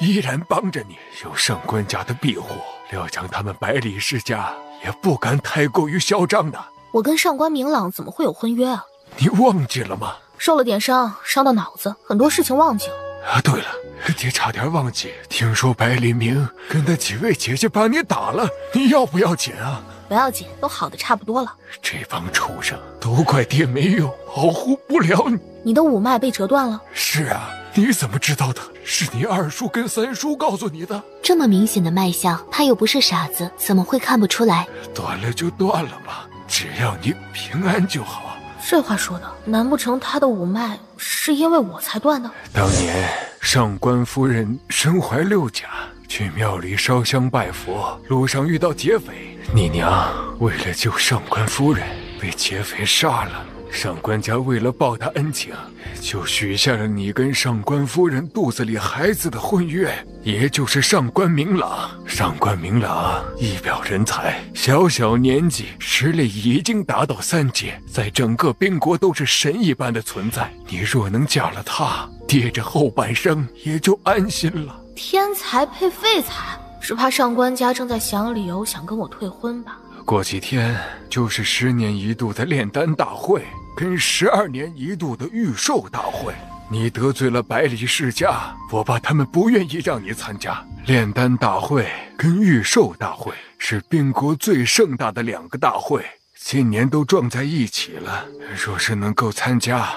依然帮着你。有上官家的庇护，料想他们百里世家也不敢太过于嚣张的。我跟上官明朗怎么会有婚约啊？你忘记了吗？受了点伤，伤到脑子，很多事情忘记了。啊，对了，你差点忘记，听说百里明跟他几位姐姐把你打了，你要不要紧啊？不要紧，都好的差不多了。这帮畜生都怪爹没用，保护不了你。你的五脉被折断了？是啊，你怎么知道的？是你二叔跟三叔告诉你的。这么明显的脉象，他又不是傻子，怎么会看不出来？断了就断了吧，只要你平安就好。这话说的，难不成他的五脉是因为我才断的？当年上官夫人身怀6甲，去庙里烧香拜佛，路上遇到劫匪，你娘为了救上官夫人被劫匪杀了。上官家为了报答恩情，就许下了你跟上官夫人肚子里孩子的婚约，也就是上官明朗。上官明朗一表人才，小小年纪实力已经达到3阶，在整个冰国都是神一般的存在。你若能嫁了他，爹这后半生也就安心了。天才配废材，只怕上官家正在想理由想跟我退婚吧。过几天就是10年一度的炼丹大会，跟12年一度的御兽大会。你得罪了百里世家，我怕他们不愿意让你参加。炼丹大会跟御兽大会是并国最盛大的2个大会，今年都撞在一起了。若是能够参加，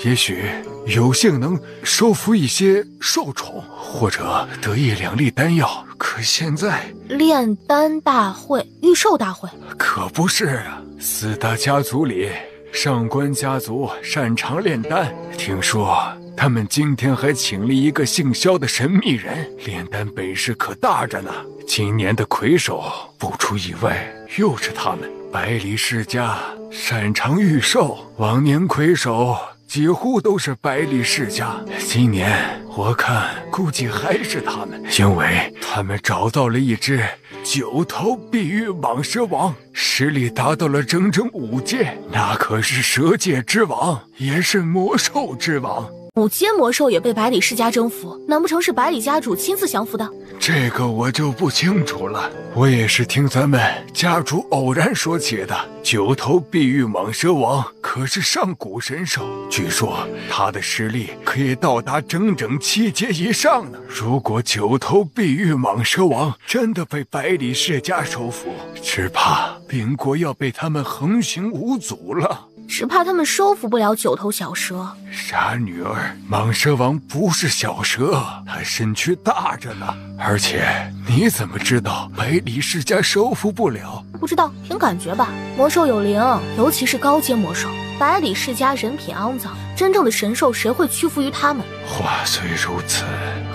也许有幸能收服一些兽宠，或者得1、2粒丹药。可现在炼丹大会、御兽大会，可不是啊。4大家族里，上官家族擅长炼丹，听说他们今天还请了一个姓萧的神秘人，炼丹本事可大着呢。今年的魁首不出意外又是他们。百里世家擅长御兽，往年魁首几乎都是百里世家，今年我看估计还是他们，因为他们找到了一只9头碧玉蟒蛇王，实力达到了整整5阶，那可是蛇界之王，也是魔兽之王。5阶魔兽也被百里世家征服，难不成是百里家主亲自降服的？这个我就不清楚了，我也是听咱们家主偶然说起的。9头碧玉蟒蛇王可是上古神兽，据说他的实力可以到达整整7阶以上呢。如果9头碧玉蟒蛇王真的被百里世家收服，只怕并国要被他们横行无阻了。只怕他们收服不了9头小蛇。傻女儿，蟒蛇王不是小蛇，他身躯大着呢。而且你怎么知道百里世家收服不了？不知道，凭感觉吧。魔兽有灵，尤其是高阶魔兽。百里世家人品肮脏，真正的神兽谁会屈服于他们？话虽如此，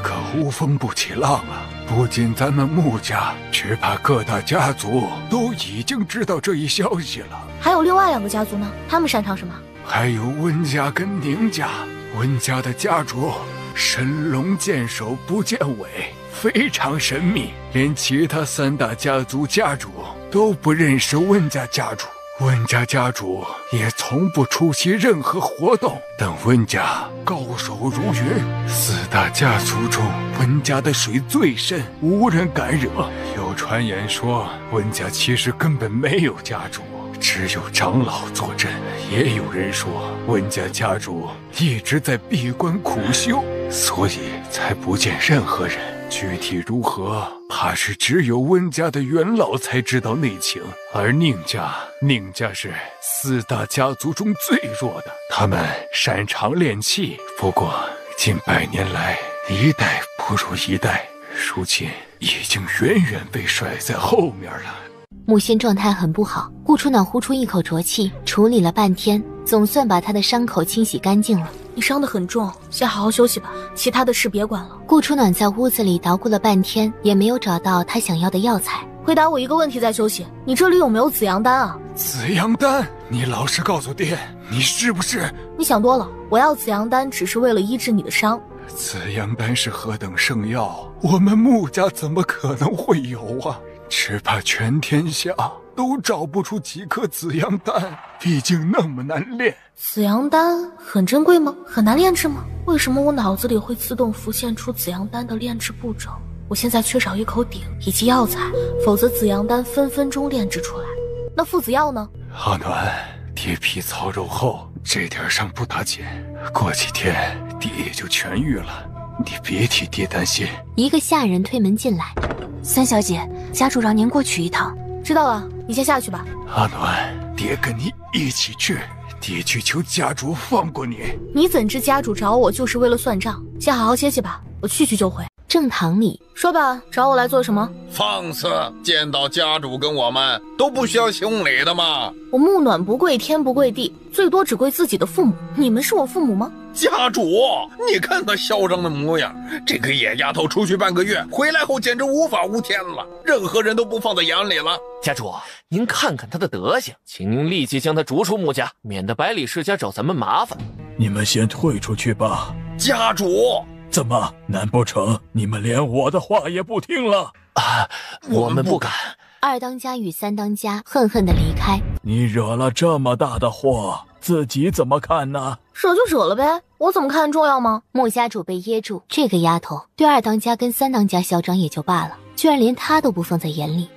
可无风不起浪啊。不仅咱们穆家，只怕各大家族都已经知道这一消息了。还有另外2个家族呢，他们擅长什么？还有温家跟宁家。温家的家主神龙见首不见尾，非常神秘，连其他3大家族家主都不认识温家家主。温家家主也从不出席任何活动，但温家高手如云，4大家族中温家的水最深，无人敢惹。有传言说温家其实根本没有家主，只有长老坐镇。也有人说温家家主一直在闭关苦修，所以才不见任何人。具体如何，怕是只有温家的元老才知道内情。而宁家是4大家族中最弱的，他们擅长炼器，不过近100年来一代不如一代，如今已经远远被甩在后面了。木心状态很不好，顾初暖呼出一口浊气，处理了半天，总算把他的伤口清洗干净了。你伤得很重，先好好休息吧，其他的事别管了。顾初暖在屋子里捣鼓了半天，也没有找到他想要的药材。回答我一个问题再休息，你这里有没有紫阳丹啊？紫阳丹？你老实告诉爹，你是不是……你想多了，我要紫阳丹只是为了医治你的伤。紫阳丹是何等圣药，我们穆家怎么可能会有啊？只怕全天下都找不出几颗紫阳丹，毕竟那么难炼。紫阳丹很珍贵吗？很难炼制吗？为什么我脑子里会自动浮现出紫阳丹的炼制步骤？我现在缺少一口鼎以及药材，否则紫阳丹分分钟炼制出来。那附子药呢？阿暖，爹皮糙肉厚，这点伤不打紧，过几天爹也就痊愈了，你别替爹担心。一个下人推门进来，三小姐，家主让您过去一趟。知道了，你先下去吧。阿暖，爹跟你一起去，爹去求家主放过你。你怎知家主找我就是为了算账？先好好歇歇吧，我去就回。正堂里，说吧，找我来做什么？放肆！见到家主跟我们都不需要行礼的吗？我木暖不跪天不跪地，最多只跪自己的父母。你们是我父母吗？家主，你看他嚣张的模样，这个野丫头出去半个月，回来后简直无法无天了，任何人都不放在眼里了。家主，您看看他的德行，请您立即将他逐出穆家，免得百里世家找咱们麻烦。你们先退出去吧。家主，怎么？难不成你们连我的话也不听了？啊，我们不敢。2当家与3当家恨恨地离开。你惹了这么大的祸，自己怎么看呢？惹就惹了呗，我怎么看重要吗？穆家主被噎住，这个丫头对2当家跟3当家嚣张也就罢了，居然连他都不放在眼里。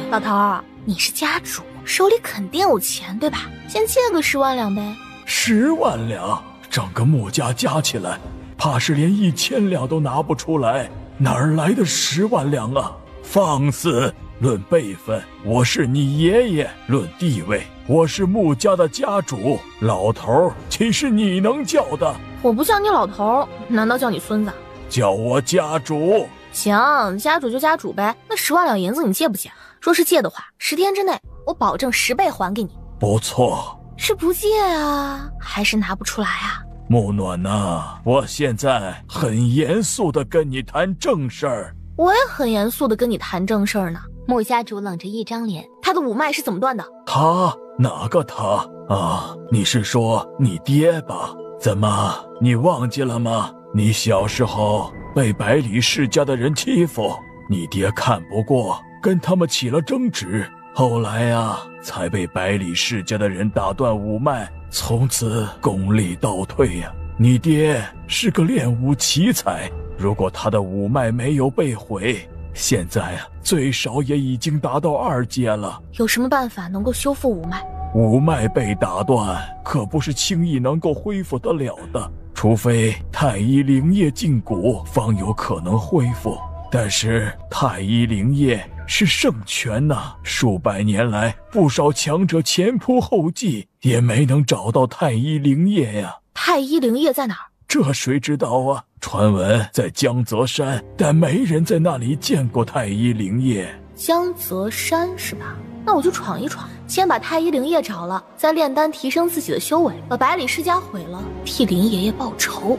老头儿，你是家主，手里肯定有钱对吧？先借个10万两呗。10万两，整个穆家加起来，怕是连1000两都拿不出来，哪儿来的10万两啊？放肆！论辈分，我是你爷爷；论地位，我是穆家的家主。老头岂是你能叫的？我不叫你老头，难道叫你孙子？叫我家主。行，家主就家主呗。那10万两银子你借不借？若是借的话，10天之内我保证10倍还给你。不错。是不借啊，还是拿不出来啊？木暖呐，我现在很严肃地跟你谈正事儿。我也很严肃地跟你谈正事儿呢。穆家主冷着一张脸，他的五脉是怎么断的？他？哪个他啊？你是说你爹吧？怎么，你忘记了吗？你小时候被百里世家的人欺负，你爹看不过，跟他们起了争执，后来啊，才被百里世家的人打断五脉，从此功力倒退呀。你爹是个练武奇才，如果他的五脉没有被毁，现在啊，最少也已经达到2阶了。有什么办法能够修复五脉？五脉被打断，可不是轻易能够恢复得了的，除非太医灵液进骨，方有可能恢复。但是太医灵液是圣泉呐，数百年来，不少强者前仆后继，也没能找到太医灵液呀。太医灵液在哪儿？这谁知道啊？传闻在江泽山，但没人在那里见过太医灵液。江泽山是吧？那我就闯一闯，先把太医灵液找了，再炼丹提升自己的修为，把百里世家毁了，替林爷爷报仇。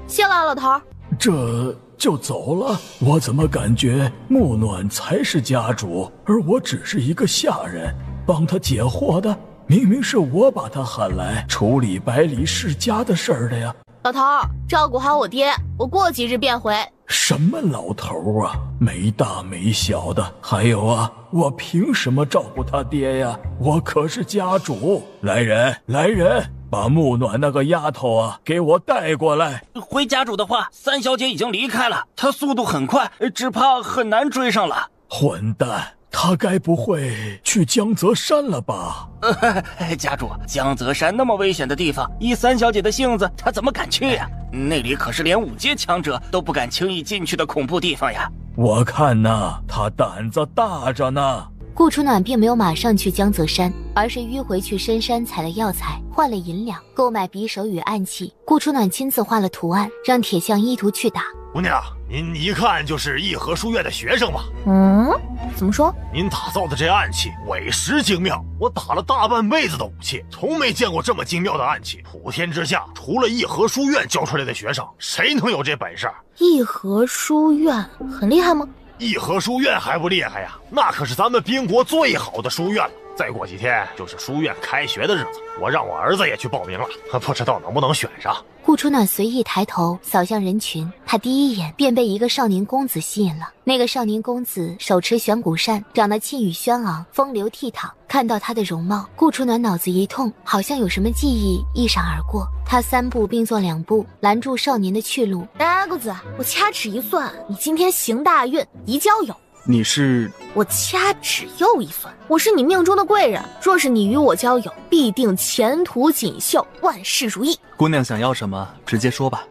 谢了，老头。这就走了？我怎么感觉木暖才是家主，而我只是一个下人，帮他解惑的？明明是我把他喊来处理百里世家的事儿的呀。老头，照顾好我爹，我过几日便回。什么老头啊，没大没小的。还有啊，我凭什么照顾他爹呀？我可是家主。来人，来人，把木暖那个丫头啊给我带过来。回家主的话，三小姐已经离开了，她速度很快，只怕很难追上了。混蛋，他该不会去江泽山了吧？家主，江泽山那么危险的地方，以三小姐的性子，她怎么敢去呀？那里可是连5阶强者都不敢轻易进去的恐怖地方呀！我看呐，他胆子大着呢。顾初暖并没有马上去江泽山，而是迂回去深山采了药材，换了银两，购买匕首与暗器。顾初暖亲自画了图案，让铁匠依图去打。姑娘，您一看就是义和书院的学生嘛。怎么说？您打造的这暗器委实精妙，我打了大半辈子的武器，从没见过这么精妙的暗器。普天之下，除了义和书院教出来的学生，谁能有这本事？义和书院很厉害吗？义和书院还不厉害呀？那可是咱们宾国最好的书院了。再过几天就是书院开学的日子，我让我儿子也去报名了，不知道能不能选上。顾初暖随意抬头扫向人群，他第一眼便被一个少年公子吸引了。那个少年公子手持玄骨扇，长得气宇轩昂，风流倜傥。看到他的容貌，顾初暖脑子一痛，好像有什么记忆一闪而过。他3步并作2步，拦住少年的去路。顾子，我掐指一算，你今天行大运，宜交友。你是？我掐指又一分，我是你命中的贵人。若是你与我交友，必定前途锦绣，万事如意。姑娘想要什么，直接说吧。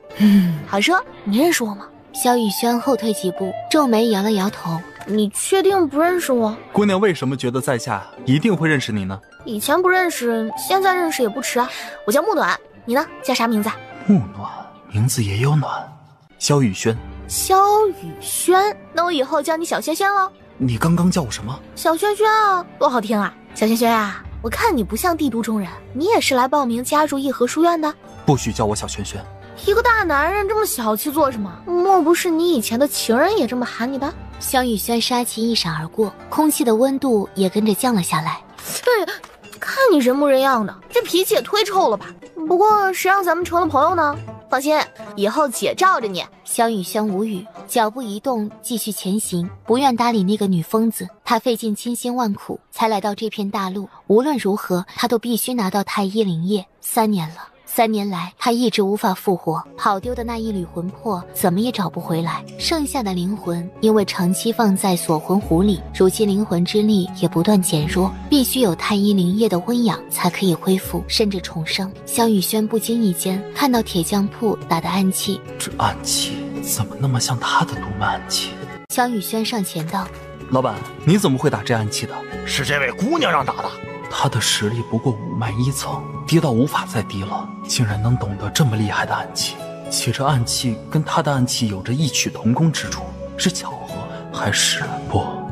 好说，你认识我吗？萧雨轩后退几步，皱眉摇了摇头。你确定不认识我？姑娘为什么觉得在下一定会认识你呢？以前不认识，现在认识也不迟啊。我叫木暖，你呢？叫啥名字？木暖，名字也有暖。萧雨轩。萧雨轩，那我以后叫你小轩轩喽。你刚刚叫我什么？小轩轩啊，多好听啊！小轩轩啊，我看你不像帝都中人，你也是来报名加入义和书院的？不许叫我小轩轩。一个大男人这么小气做什么？莫不是你以前的情人也这么喊你的？萧雨轩杀气一闪而过，空气的温度也跟着降了下来。看你人模人样的，这脾气也忒臭了吧？不过谁让咱们成了朋友呢？放心，以后姐罩着你。萧雨轩无语，脚步一动，继续前行，不愿搭理那个女疯子。他费尽千辛万苦才来到这片大陆，无论如何，他都必须拿到太医灵液。3年了， 3年来，他一直无法复活，跑丢的那一缕魂魄怎么也找不回来，剩下的灵魂因为长期放在锁魂壶里，如今灵魂之力也不断减弱，必须有太医灵液的温养才可以恢复，甚至重生。萧雨轩不经意间看到铁匠铺打的暗器，这暗器怎么那么像他的独门暗器？萧雨轩上前道：老板，你怎么会打这暗器的？是这位姑娘让打的。他的实力不过5脉1层，低到无法再低了，竟然能懂得这么厉害的暗器，且这暗器跟他的暗器有着异曲同工之处，是巧合还是……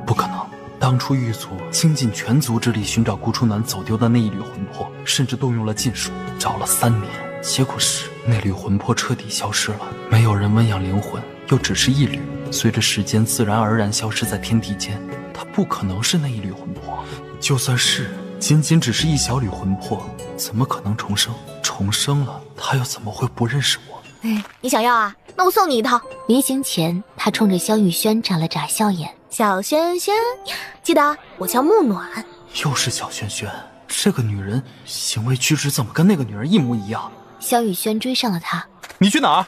不可能。当初狱卒倾尽全族之力寻找顾初暖走丢的那一缕魂魄，甚至动用了禁术，找了3年，结果是那缕魂魄彻底消失了，没有人温养灵魂，又只是一缕，随着时间自然而然消失在天地间。他不可能是那一缕魂魄，就算是仅只是一小缕魂魄，怎么可能重生？重生了，他又怎么会不认识我？你想要啊？那我送你一套。临行前，他冲着萧雨轩眨了眨笑眼。小轩轩，记得我叫木暖。又是小轩轩，这个女人行为举止怎么跟那个女人一模一样？萧雨轩追上了他。你去哪儿？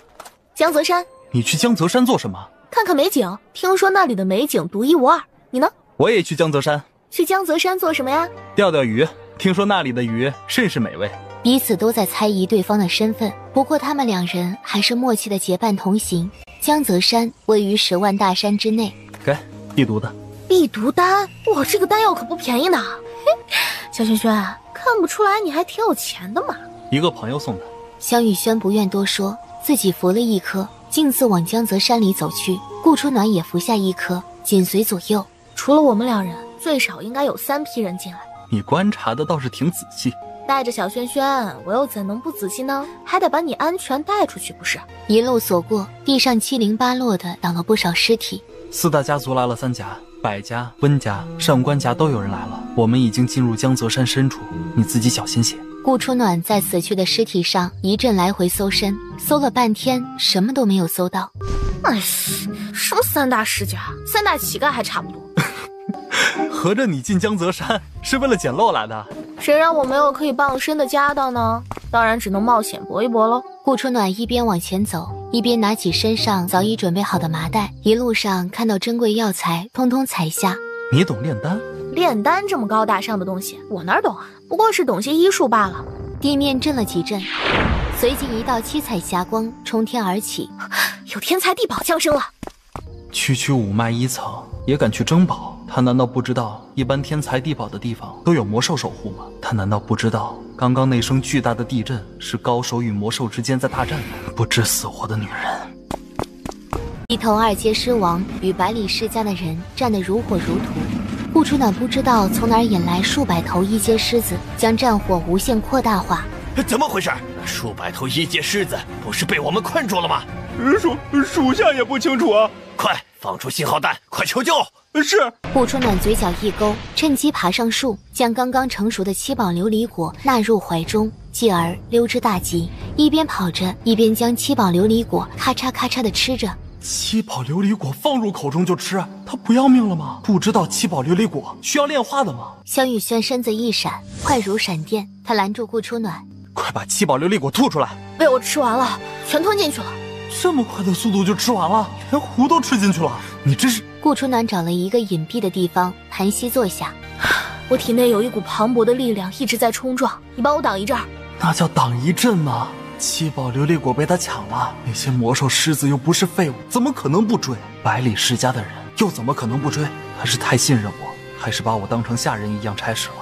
江泽山。你去江泽山做什么？看看美景，听说那里的美景独一无二。你呢？我也去江泽山。去江泽山做什么呀？钓鱼，听说那里的鱼甚是美味。彼此都在猜疑对方的身份，不过他们2人还是默契的结伴同行。江泽山位于10万大山之内。给，必读的。必读丹，哇，这个丹药可不便宜呢。小轩轩，看不出来你还挺有钱的嘛。一个朋友送的。萧雨轩不愿多说，自己服了1颗，径自往江泽山里走去。顾初暖也服下1颗，紧随左右。除了我们2人，最少应该有3批人进来。你观察的倒是挺仔细。带着小轩轩，我又怎能不仔细呢？还得把你安全带出去，不是？一路所过，地上七零八落的倒了不少尸体。4大家族来了3家，百家、温家、上官家都有人来了。我们已经进入江泽山深处，你自己小心些。顾初暖在死去的尸体上一阵来回搜身，搜了半天，什么都没有搜到。哎，什么3大世家，3大乞丐还差不多。合着你进江泽山是为了捡漏来的？谁让我没有可以傍身的家当呢？当然只能冒险搏一搏喽。顾初暖一边往前走，一边拿起身上早已准备好的麻袋，一路上看到珍贵药材，通通采下。你懂炼丹？炼丹这么高大上的东西，我哪懂啊？不过是懂些医术罢了。地面震了几震，随即一道七彩霞光冲天而起，有天才地宝降生了。区5脉1层也敢去争宝？他难道不知道一般天才地宝的地方都有魔兽守护吗？他难道不知道刚刚那声巨大的地震是高手与魔兽之间在大战吗？不知死活的女人！一头2阶狮王与百里世家的人战得如火如荼。顾初暖不知道从哪儿引来数百头1阶狮子，将战火无限扩大化。怎么回事？那数百头1阶狮子不是被我们困住了吗？属下也不清楚啊！快放出信号弹，快求救！是。顾初暖嘴角一勾，趁机爬上树，将刚刚成熟的7宝琉璃果纳入怀中，继而溜之大吉，一边跑着一边将7宝琉璃果咔嚓咔嚓的吃着。7宝琉璃果放入口中就吃，他不要命了吗？不知道7宝琉璃果需要炼化的吗？萧雨轩身子一闪，快如闪电，他拦住顾初暖，快把7宝琉璃果吐出来！被我吃完了，全吞进去了。这么快的速度就吃完了，连壶都吃进去了，你这是……顾初暖找了一个隐蔽的地方盘膝坐下。我体内有一股磅礴的力量一直在冲撞，你帮我挡一阵。那叫挡一阵吗？7宝琉璃果被他抢了，那些魔兽狮子又不是废物，怎么可能不追？百里世家的人又怎么可能不追？他是太信任我，还是把我当成下人一样差使了？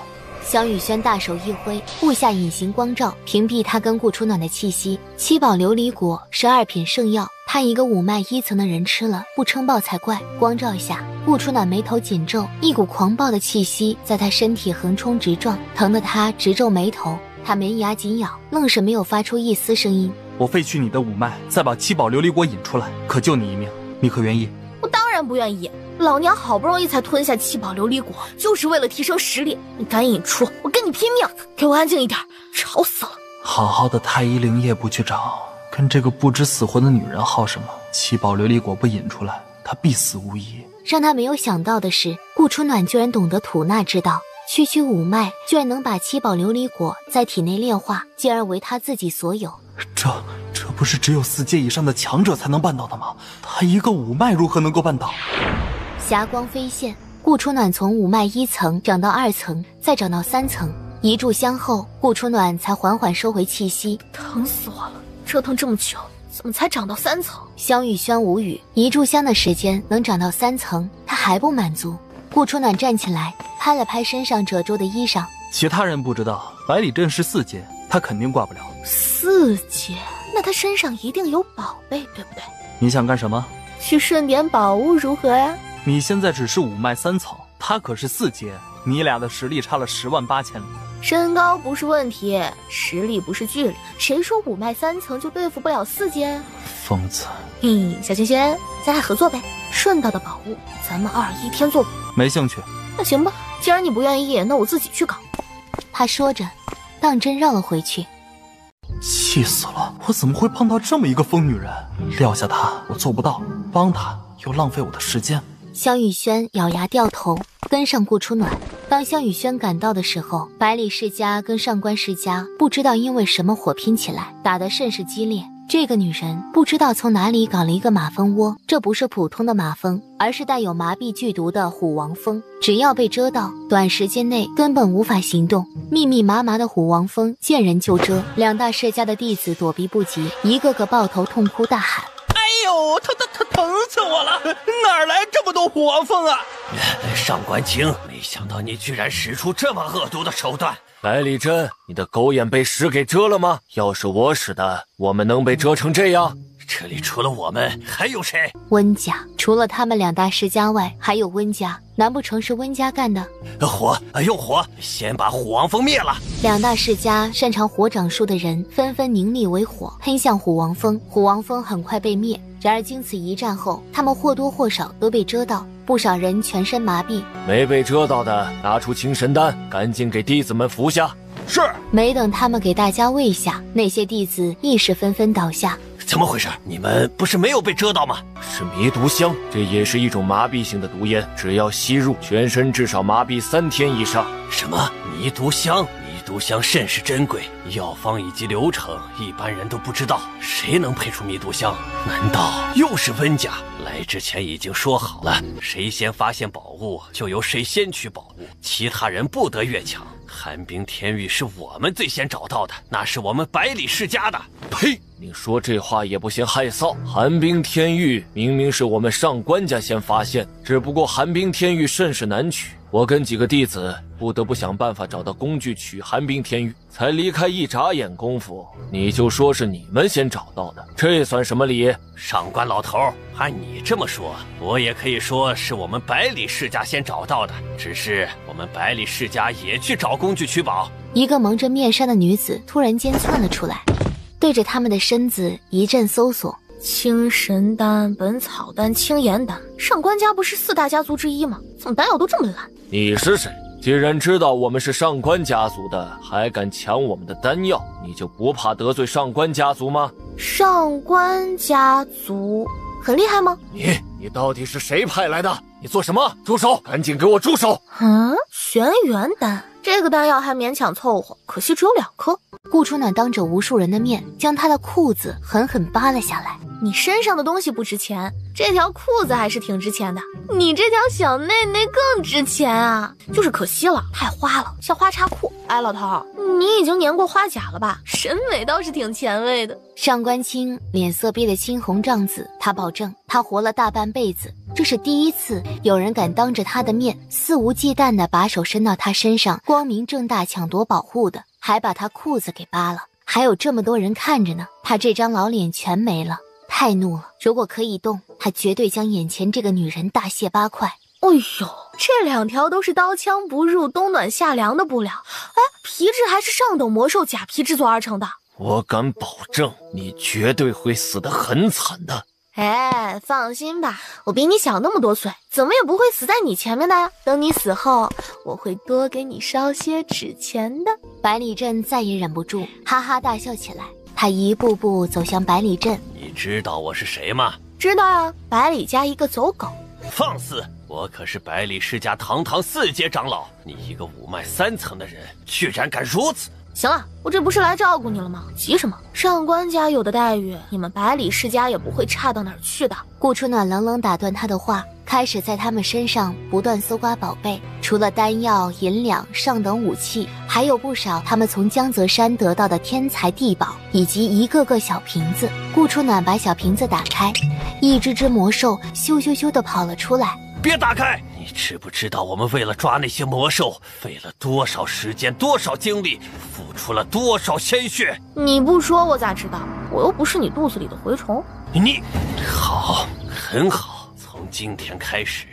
萧雨轩大手一挥，布下隐形光罩，屏蔽他跟顾初暖的气息。7宝琉璃果12品圣药，他一个5脉1层的人吃了不撑爆才怪。光照下，顾初暖眉头紧皱，一股狂暴的气息在他身体横冲直撞，疼得他直皱眉头。他眉牙紧咬，愣是没有发出一丝声音。我废去你的5脉，再把7宝琉璃果引出来，可救你一命，你可愿意？我当然不愿意，老娘好不容易才吞下7宝琉璃果，就是为了提升实力。你敢引出，我跟你拼命！给我安静一点，吵死了！好好的太医灵液不去找，跟这个不知死活的女人耗什么？7宝琉璃果不引出来，她必死无疑。让他没有想到的是，顾初暖居然懂得吐纳之道。区区五脉居然能把七宝琉璃果在体内炼化，进而为他自己所有。这不是只有4阶以上的强者才能办到的吗？他一个五脉如何能够办到？霞光飞现，顾初暖从五脉1层长到2层，再长到3层。一炷香后，顾初暖才缓缓收回气息。疼死我了！折腾这么久，怎么才长到3层？萧雨轩无语，一炷香的时间能长到3层，他还不满足。顾初暖站起来，拍了拍身上褶皱的衣裳。其他人不知道，百里阵是4阶，他肯定挂不了。4阶，那他身上一定有宝贝，对不对？你想干什么？去顺点宝物如何呀？你现在只是五脉3层，他可是4阶，你俩的实力差了10万8千里。身高不是问题，实力不是距离。谁说五脉3层就对付不了4阶？疯子。小萱萱，咱俩合作呗。顺道的宝物，咱们2-1天作。没兴趣。那行吧，既然你不愿意，那我自己去搞。他说着，当真绕了回去。气死了！我怎么会碰到这么一个疯女人？撂下她，我做不到；帮她，又浪费我的时间。萧雨轩咬牙掉头，跟上顾初暖。当萧雨轩赶到的时候，百里世家跟上官世家不知道因为什么火拼起来，打得甚是激烈。这个女人不知道从哪里搞了一个马蜂窝，这不是普通的马蜂，而是带有麻痹剧毒的虎王蜂。只要被蛰到，短时间内根本无法行动。密密麻麻的虎王蜂见人就蛰，两大世家的弟子躲避不及，一个个抱头痛哭大喊：哎呦，他疼死我了！哪来这么多虎王蜂啊？上官清，没想到你居然使出这么恶毒的手段。百里真，你的狗眼被屎给蛰了吗？要是我使的，我们能被蛰成这样？这里除了我们还有谁？温家，除了他们两大世家外，还有温家，难不成是温家干的？用火，先把虎王蜂灭了。两大世家擅长火掌术的人纷纷凝力为火，喷向虎王蜂。虎王蜂很快被灭。然而经此一战后，他们或多或少都被蛰到，不少人全身麻痹。没被蛰到的，拿出清神丹，赶紧给弟子们服下。是。没等他们给大家喂下，那些弟子亦是纷纷倒下。怎么回事？你们不是没有被蛰到吗？是迷毒香，这也是一种麻痹性的毒烟，只要吸入，全身至少麻痹3天以上。什么迷毒香？迷毒香甚是珍贵，药方以及流程一般人都不知道，谁能配出迷毒香？难道又是温家？来之前已经说好了，谁先发现宝物，就由谁先取宝物，其他人不得越墙。寒冰天域是我们最先找到的，那是我们百里世家的。呸！你说这话也不嫌害臊。寒冰天域明明是我们上官家先发现，只不过寒冰天域甚是难取，我跟几个弟子不得不想办法找到工具取寒冰天域，才离开一眨眼功夫，你就说是你们先找到的，这算什么理？上官老头，按你这么说，我也可以说是我们百里世家先找到的，只是我们百里世家也去找工具取宝。一个蒙着面纱的女子突然间窜了出来，对着他们的身子一阵搜索。清神丹、本草丹、青岩丹，上官家不是4大家族之一吗？怎么丹药都这么烂？你是谁？既然知道我们是上官家族的，还敢抢我们的丹药，你就不怕得罪上官家族吗？上官家族很厉害吗？你到底是谁派来的？你做什么？住手！赶紧给我住手！玄元丹，这个丹药还勉强凑合，可惜只有2颗。顾初暖当着无数人的面，将他的裤子狠狠扒了下来。你身上的东西不值钱，这条裤子还是挺值钱的。你这条小内内更值钱啊，就是可惜了，太花了，像花插裤。哎，老头，你已经粘过花甲了吧？审美倒是挺前卫的。上官清脸色憋得青红胀紫，他保证他活了大半辈子，这是第一次有人敢当着他的面肆无忌惮地把手伸到他身上，光明正大抢夺保护的，还把他裤子给扒了，还有这么多人看着呢，他这张老脸全没了。太怒了，如果可以动，他绝对将眼前这个女人大卸8块。哎呦，这2条都是刀枪不入、冬暖夏凉的布料，皮质还是上等魔兽甲皮制作而成的。我敢保证，你绝对会死得很惨的。哎，放心吧，我比你小那么多岁，怎么也不会死在你前面的呀。等你死后，我会多给你烧些纸钱的。百里阵再也忍不住，哈哈大笑起来。他一步步走向百里阵。你知道我是谁吗？知道啊，百里家一个走狗。放肆！我可是百里世家堂堂4阶长老，你一个5脉3层的人，居然敢如此！行了，我这不是来照顾你了吗？急什么？上官家有的待遇，你们百里世家也不会差到哪儿去的。顾春暖冷冷打断他的话，开始在他们身上不断搜刮宝贝，除了丹药、银两、上等武器，还有不少他们从江泽山得到的天材地宝，以及一个个小瓶子。顾春暖把小瓶子打开，一只只魔兽咻咻咻地跑了出来。别打开！你知不知道我们为了抓那些魔兽，费了多少时间、多少精力，付出了多少鲜血？你不说我咋知道？我又不是你肚子里的蛔虫。你好，很好。从今天开始，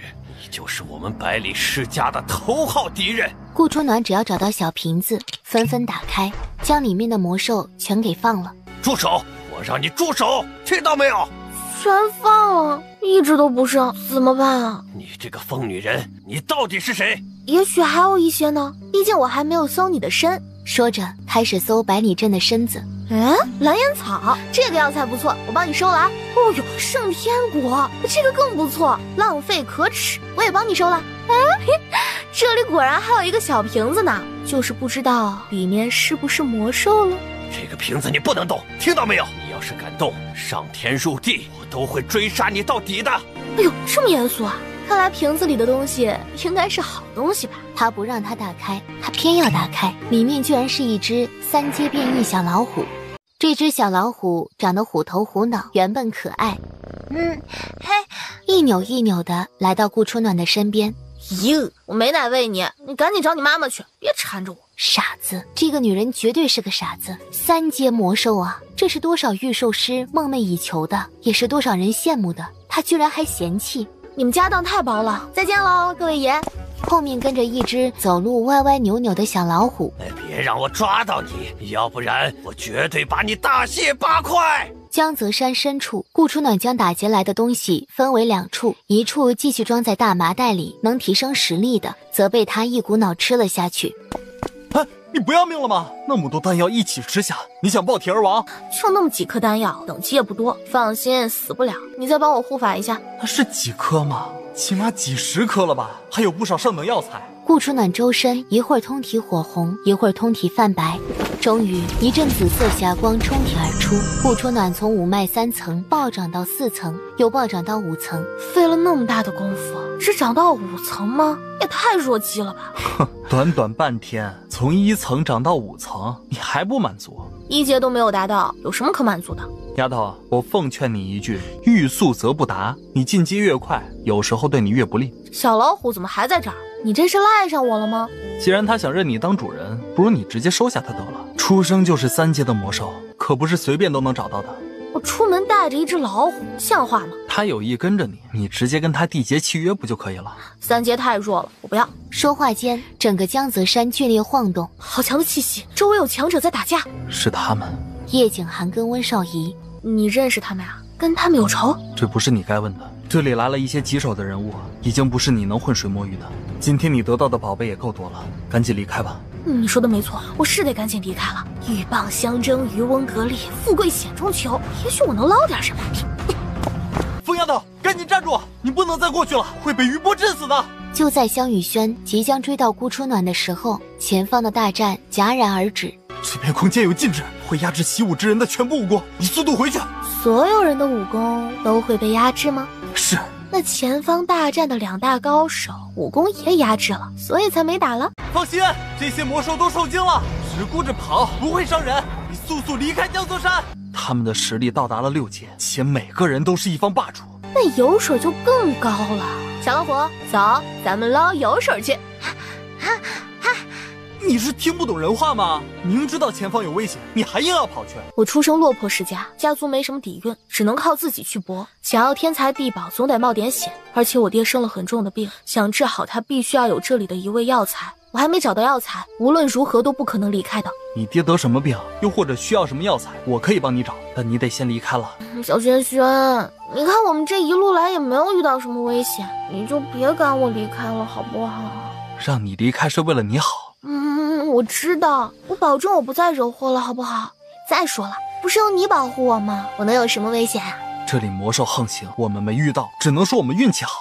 你就是我们百里世家的头号敌人。顾春暖只要找到小瓶子，纷纷打开，将里面的魔兽全给放了。住手！我让你住手！听到没有？全放了，一直都不剩，怎么办啊？你这个疯女人，你到底是谁？也许还有一些呢，毕竟我还没有搜你的身。说着，开始搜百里镇的身子。蓝烟草，这个药材不错，我帮你收了啊。哦呦，圣天果，这个更不错，浪费可耻，我也帮你收了。这里果然还有一个小瓶子呢，就是不知道里面是不是魔兽了。这个瓶子你不能动，听到没有？你要是敢动，上天入地，我都会追杀你到底的。哎呦，这么严肃啊！看来瓶子里的东西应该是好东西吧？他不让他打开，他偏要打开，里面居然是一只3阶变异小老虎。这只小老虎长得虎头虎脑，圆笨可爱。一扭一扭的来到顾春暖的身边。咦，我没奶喂你，你赶紧找你妈妈去，别缠着我。傻子，这个女人绝对是个傻子。3阶魔兽啊，这是多少御兽师梦寐以求的，也是多少人羡慕的，她居然还嫌弃。你们家当太薄了，再见喽，各位爷。后面跟着一只走路歪歪扭扭的小老虎。别让我抓到你，要不然我绝对把你大卸8块。江泽山深处，顾春暖将打劫来的东西分为2处，一处继续装在大麻袋里，能提升实力的，则被他一股脑吃了下去。你不要命了吗？那么多丹药一起吃下，你想爆体而亡？就那么几颗丹药，等级也不多，放心，死不了。你再帮我护法一下。是几颗吗？起码几10颗了吧？还有不少上等药材。顾春暖周身一会儿通体火红，一会儿通体泛白，终于一阵紫色霞光冲体而出。顾春暖从5脉3层暴涨到4层，又暴涨到5层，费了那么大的功夫，只涨到5层吗？也太弱鸡了吧！哼，短短半天，从1层涨到5层，你还不满足？1阶都没有达到，有什么可满足的？丫头，我奉劝你一句，欲速则不达。你进阶越快，有时候对你越不利。小老虎怎么还在这儿？你这是赖上我了吗？既然他想认你当主人，不如你直接收下他得了。出生就是3阶的魔兽，可不是随便都能找到的。我出门带着一只老虎，像话吗？他有意跟着你，你直接跟他缔结契约不就可以了？3阶太弱了，我不要。说话间，整个江泽山剧烈晃动，好强的气息，周围有强者在打架。是他们。叶景寒跟温少仪，你认识他们呀？跟他们有仇？这不是你该问的。这里来了一些棘手的人物，已经不是你能浑水摸鱼的。今天你得到的宝贝也够多了，赶紧离开吧。你说的没错，我是得赶紧离开了。鹬蚌相争，渔翁得利，富贵险中求。也许我能捞点什么。疯丫头，赶紧站住！你不能再过去了，会被余波震死的。就在香雨轩即将追到顾春暖的时候，前方的大战戛然而止。这片空间有禁制，会压制习武之人的全部武功，你速度回去。所有人的武功都会被压制吗？是。那前方大战的2大高手武功也压制了，所以才没打了。放心，这些魔兽都受惊了，只顾着跑不会伤人。你速速离开江泽山。他们的实力到达了6阶，且每个人都是一方霸主，那油水就更高了。小老虎，走，咱们捞油水去。你是听不懂人话吗？明知道前方有危险，你还硬要跑去。我出生落魄世家，家族没什么底蕴，只能靠自己去搏。想要天才地宝，总得冒点险。而且我爹生了很重的病，想治好他，必须要有这里的一味药材。我还没找到药材，无论如何都不可能离开的。你爹得什么病，又或者需要什么药材，我可以帮你找，但你得先离开了。小轩轩，你看我们这一路来也没有遇到什么危险，你就别赶我离开了，好不好？让你离开是为了你好。我知道，我保证我不再惹祸了，好不好？再说了，不是有你保护我吗？我能有什么危险啊？这里魔兽横行，我们没遇到，只能说我们运气好。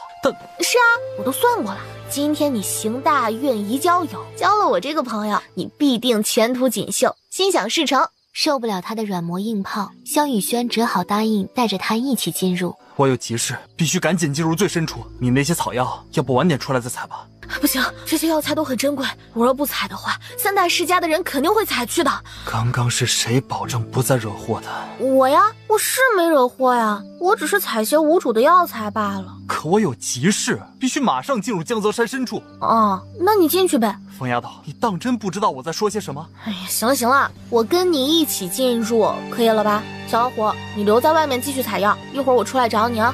是啊，我都算过了。今天你行大运宜交友，交了我这个朋友，你必定前途锦绣，心想事成。受不了他的软磨硬泡，萧雨轩只好答应带着他一起进入。我有急事，必须赶紧进入最深处。你那些草药，要不晚点出来再采吧？不行，这些药材都很珍贵，我若不采的话，3大世家的人肯定会采去的。刚刚是谁保证不再惹祸的？我呀，我是没惹祸呀，我只是采些无主的药材罢了。可我有急事，必须马上进入江泽山深处。哦，那你进去呗。疯丫头，你当真不知道我在说些什么？哎呀，行了行了，我跟你一起进入，可以了吧？小老虎，你留在外面继续采药，一会儿我出来找你啊。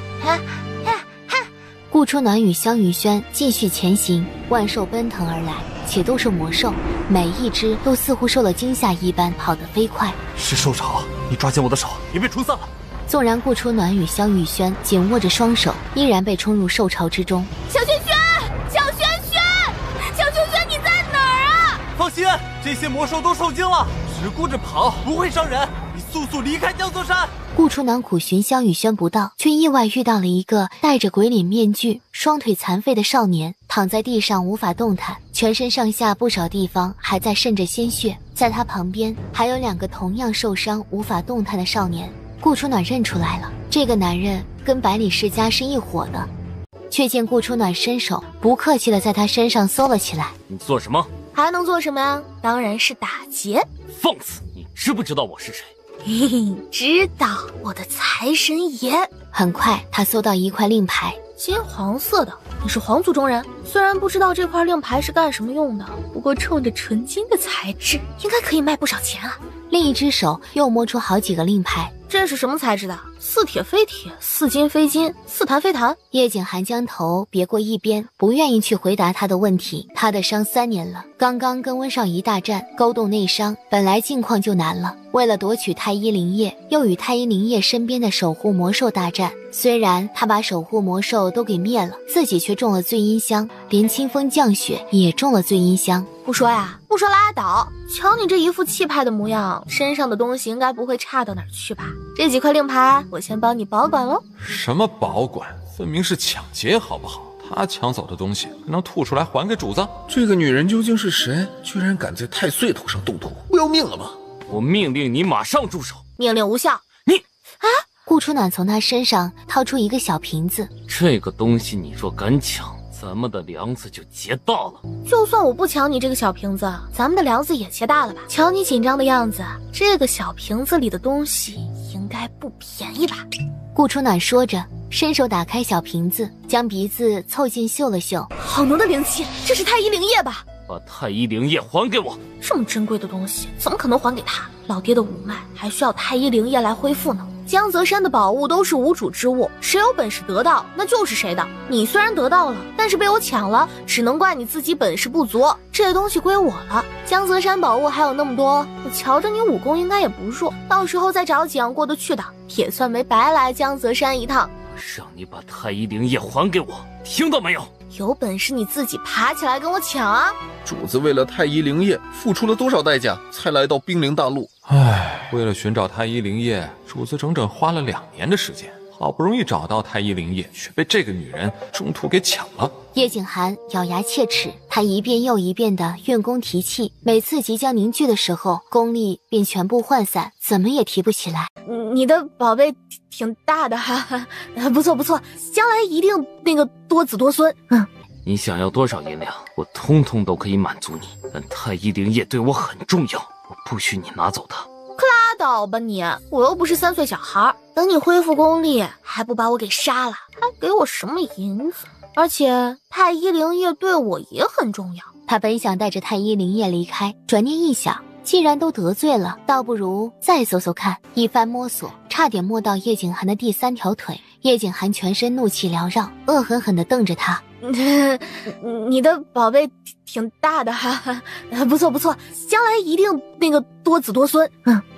顾初暖与萧雨轩继续前行，万兽奔腾而来，且都是魔兽，每一只都似乎受了惊吓一般，跑得飞快。是兽潮，你抓紧我的手，别被冲散了。纵然顾初暖与萧雨轩紧握着双手，依然被冲入兽潮之中。小轩轩，小轩轩，小轩轩，你在哪儿啊？放心，这些魔兽都受惊了，只顾着跑，不会伤人。你速速离开江泽山。顾初暖苦寻萧雨轩不到，却意外遇到了一个戴着鬼脸面具、双腿残废的少年，躺在地上无法动弹，全身上下不少地方还在渗着鲜血。在他旁边还有2个同样受伤无法动弹的少年。顾初暖认出来了，这个男人跟百里世家是一伙的，却见顾初暖伸手不客气地在他身上搜了起来。你做什么？还能做什么呀？当然是打劫。放肆！你知不知道我是谁？嘿嘿，知道，我的财神爷。很快他搜到一块令牌，金黄色的，你是皇族中人？虽然不知道这块令牌是干什么用的，不过冲着纯金的材质，应该可以卖不少钱啊。另一只手又摸出好几个令牌，这是什么材质的？4铁非铁，4金非金，4檀非檀。叶景寒将头别过一边，不愿意去回答他的问题。他的伤3年了，刚刚跟温少仪大战，勾动内伤，本来境况就难了，为了夺取太医灵液，又与太医灵液身边的守护魔兽大战。虽然他把守护魔兽都给灭了，自己却中了醉阴香，连清风降雪也中了醉阴香。不说呀，不说拉倒。瞧你这一副气派的模样，身上的东西应该不会差到哪儿去吧？这几块令牌，我先帮你保管喽。什么保管？分明是抢劫，好不好？他抢走的东西能吐出来还给主子？这个女人究竟是谁？居然敢在太岁头上动土，不要命了吗？我命令你马上住手！命令无效。你啊！顾初暖从他身上掏出一个小瓶子，这个东西你若敢抢，咱们的梁子就结大了。就算我不抢你这个小瓶子，咱们的梁子也结大了吧？瞧你紧张的样子，这个小瓶子里的东西应该不便宜吧？顾初暖说着，伸手打开小瓶子，将鼻子凑近嗅了嗅，好浓的灵气，这是太医灵液吧？把太医灵液还给我！这么珍贵的东西，怎么可能还给他？老爹的五脉还需要太医灵液来恢复呢。江泽山的宝物都是无主之物，谁有本事得到，那就是谁的。你虽然得到了，但是被我抢了，只能怪你自己本事不足。这东西归我了。江泽山宝物还有那么多，我瞧着你武功应该也不弱，到时候再找几样过得去的，也算没白来江泽山一趟。让你把太医灵液还给我，听到没有？有本事你自己爬起来跟我抢啊！主子为了太医灵液付出了多少代价，才来到冰灵大陆？唉，为了寻找太医灵液，主子整整花了2年的时间，好不容易找到太医灵液，却被这个女人中途给抢了。叶景寒咬牙切齿，他一遍又一遍地运功提气，每次即将凝聚的时候，功力便全部涣散，怎么也提不起来。你的宝贝挺大的哈，不错不错，将来一定多子多孙。你想要多少银两，我通通都可以满足你，但太医灵液对我很重要，我不许你拿走它。可拉倒吧你，我又不是3岁小孩，等你恢复功力，还不把我给杀了？还给我什么银子？而且太医灵液对我也很重要。他本想带着太医灵液离开，转念一想，既然都得罪了，倒不如再搜搜看。一番摸索，差点摸到叶景寒的第3条腿。叶景寒全身怒气缭绕，恶狠狠地瞪着他。你的宝贝挺大的哈，不错不错，将来一定多子多孙。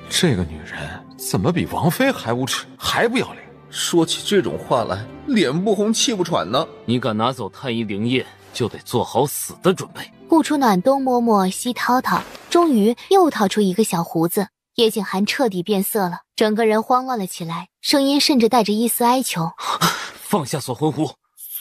这个女人怎么比王妃还无耻，还不要脸？说起这种话来，脸不红气不喘呢。你敢拿走太医灵液，就得做好死的准备。顾初暖东摸摸西掏掏，终于又掏出一个小胡子。叶景寒彻底变色了，整个人慌乱了起来，声音甚至带着一丝哀求：放下锁魂壶。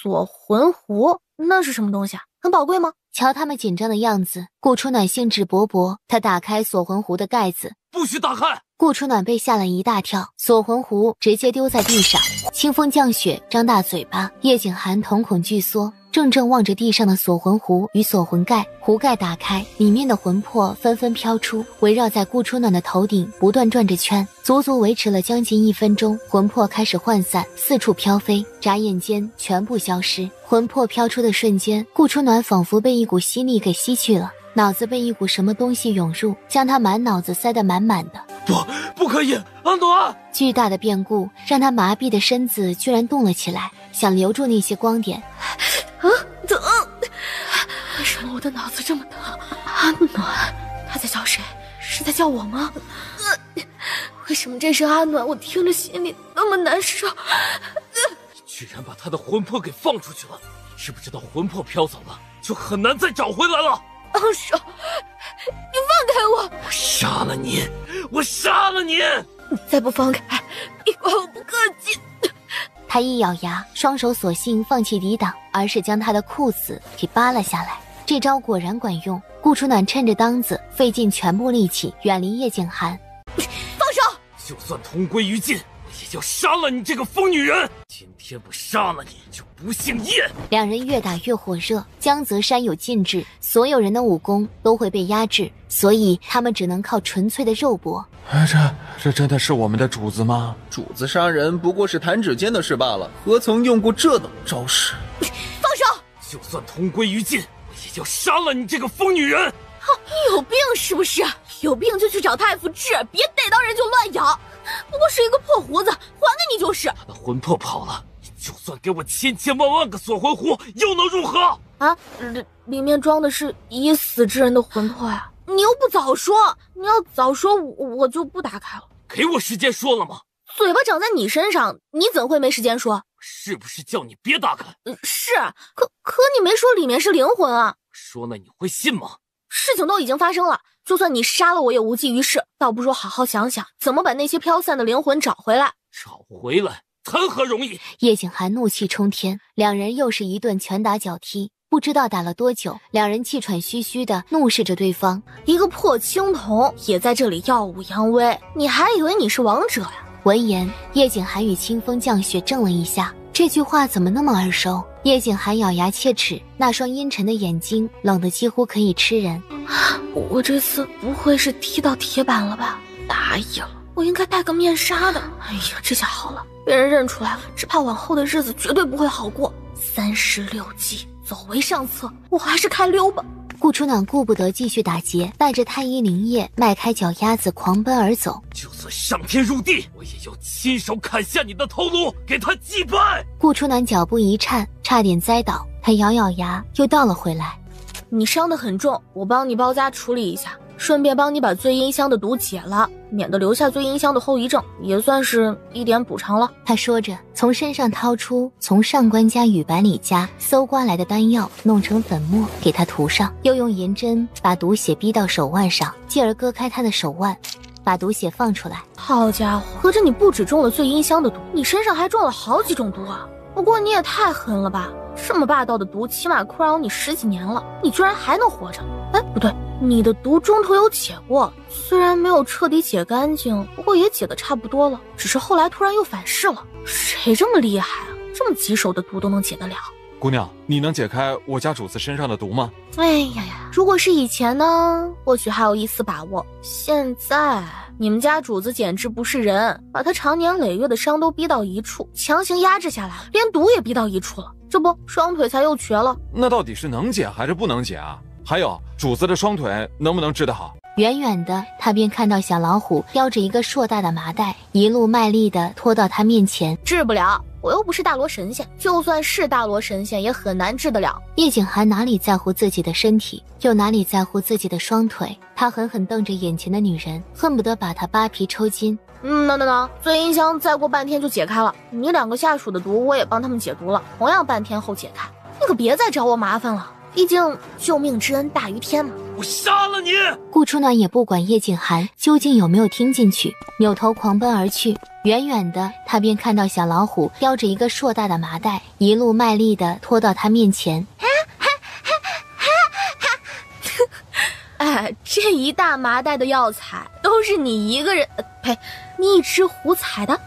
锁魂壶，那是什么东西啊？很宝贵吗？瞧他们紧张的样子，顾初暖兴致勃勃，他打开锁魂壶的盖子。不许打开！顾初暖被吓了一大跳，锁魂壶直接丢在地上。清风降雪张大嘴巴，叶景寒瞳孔巨缩，怔望着地上的锁魂壶与锁魂盖。壶盖打开，里面的魂魄纷纷飘出，围绕在顾初暖的头顶不断转着圈，足足维持了将近1分钟。魂魄开始涣散，四处飘飞，眨眼间全部消失。魂魄飘出的瞬间，顾初暖仿佛被一股吸力给吸去了，脑子被一股什么东西涌入，将他满脑子塞得满满的。不可以，安暖！巨大的变故让他麻痹的身子居然动了起来，想留住那些光点。疼！为什么我的脑子这么疼？安暖，他在叫谁？是在叫我吗？为什么这声安暖我听着心里那么难受？你居然把他的魂魄给放出去了，知不知道魂魄飘走了就很难再找回来了？放手！你放开我！我杀了你！我杀了你！你再不放开，你怪我不客气。他一咬牙，双手索性放弃抵挡，而是将他的裤子给扒了下来。这招果然管用，顾初暖趁着当子，费尽全部力气远离叶景寒。放手！就算同归于尽，我也要杀了你这个疯女人！今天不杀了你就不姓叶！两人越打越火热，江泽山有禁制，所有人的武功都会被压制，所以他们只能靠纯粹的肉搏。这真的是我们的主子吗？主子杀人不过是弹指间的事罢了，何曾用过这等招式？放手！就算同归于尽，我也要杀了你这个疯女人！你有病是不是？有病就去找大夫治，别逮到人就乱咬。不过是一个破胡子，还给你就是。他的魂魄跑了，你就算给我千万个锁魂壶，又能如何？啊，里面装的是已死之人的魂魄呀！你又不早说，你要早说，我就不打开了。给我时间说了吗？嘴巴长在你身上，你怎会没时间说？是不是叫你别打开？是，可你没说里面是灵魂啊。说了你会信吗？事情都已经发生了，就算你杀了我也无济于事，倒不如好好想想怎么把那些飘散的灵魂找回来。找回来谈何容易？叶景寒怒气冲天，两人又是一顿拳打脚踢。不知道打了多久，两人气喘吁吁的怒视着对方。一个破青铜也在这里耀武扬威，你还以为你是王者呀？闻言，叶景寒与清风降雪怔了一下，这句话怎么那么耳熟？叶景寒咬牙切齿，那双阴沉的眼睛冷得几乎可以吃人。我这次不会是踢到铁板了吧？答应了，我应该戴个面纱的。哎呀，这下好了，被人认出来了，只怕往后的日子绝对不会好过。36计。走为上策，我还是开溜吧。顾初暖顾不得继续打劫，带着太医灵液迈开脚丫子狂奔而走。就算上天入地，我也要亲手砍下你的头颅，给他祭拜。顾初暖脚步一颤，差点栽倒，他咬牙又倒了回来。你伤得很重，我帮你包扎处理一下，顺便帮你把醉阴香的毒解了，免得留下醉阴香的后遗症，也算是一点补偿了。他说着，从身上掏出从上官家与百里家搜刮来的丹药，弄成粉末给他涂上，又用银针把毒血逼到手腕上，继而割开他的手腕，把毒血放出来。好家伙，合着你不只中了醉阴香的毒，你身上还中了好几种毒啊！不过你也太狠了吧，这么霸道的毒起码困扰你10几年了，你居然还能活着。哎，不对，你的毒中途有解过，虽然没有彻底解干净，不过也解得差不多了，只是后来突然又反噬了。谁这么厉害啊，这么棘手的毒都能解得了？姑娘，你能解开我家主子身上的毒吗？哎呀呀，如果是以前呢，或许还有一丝把握，现在你们家主子简直不是人，把他长年累月的伤都逼到一处，强行压制下来，连毒也逼到一处了，这不双腿才又瘸了。那到底是能解还是不能解啊？还有主子的双腿能不能治得好？远远的，他便看到小老虎叼着一个硕大的麻袋，一路卖力地拖到他面前。治不了，我又不是大罗神仙，就算是大罗神仙也很难治得了。叶景寒哪里在乎自己的身体，又哪里在乎自己的双腿？他狠狠瞪着眼前的女人，恨不得把她扒皮抽筋。醉阴香再过半天就解开了，你2个下属的毒我也帮他们解毒了，同样半天后解开。你可别再找我麻烦了，毕竟救命之恩大于天嘛。我杀了你！顾初暖也不管叶景寒究竟有没有听进去，扭头狂奔而去。远远的，他便看到小老虎叼着一个硕大的麻袋，一路卖力地拖到他面前。哎，这一大麻袋的药材都是你一个人，呸，你一只狐采的。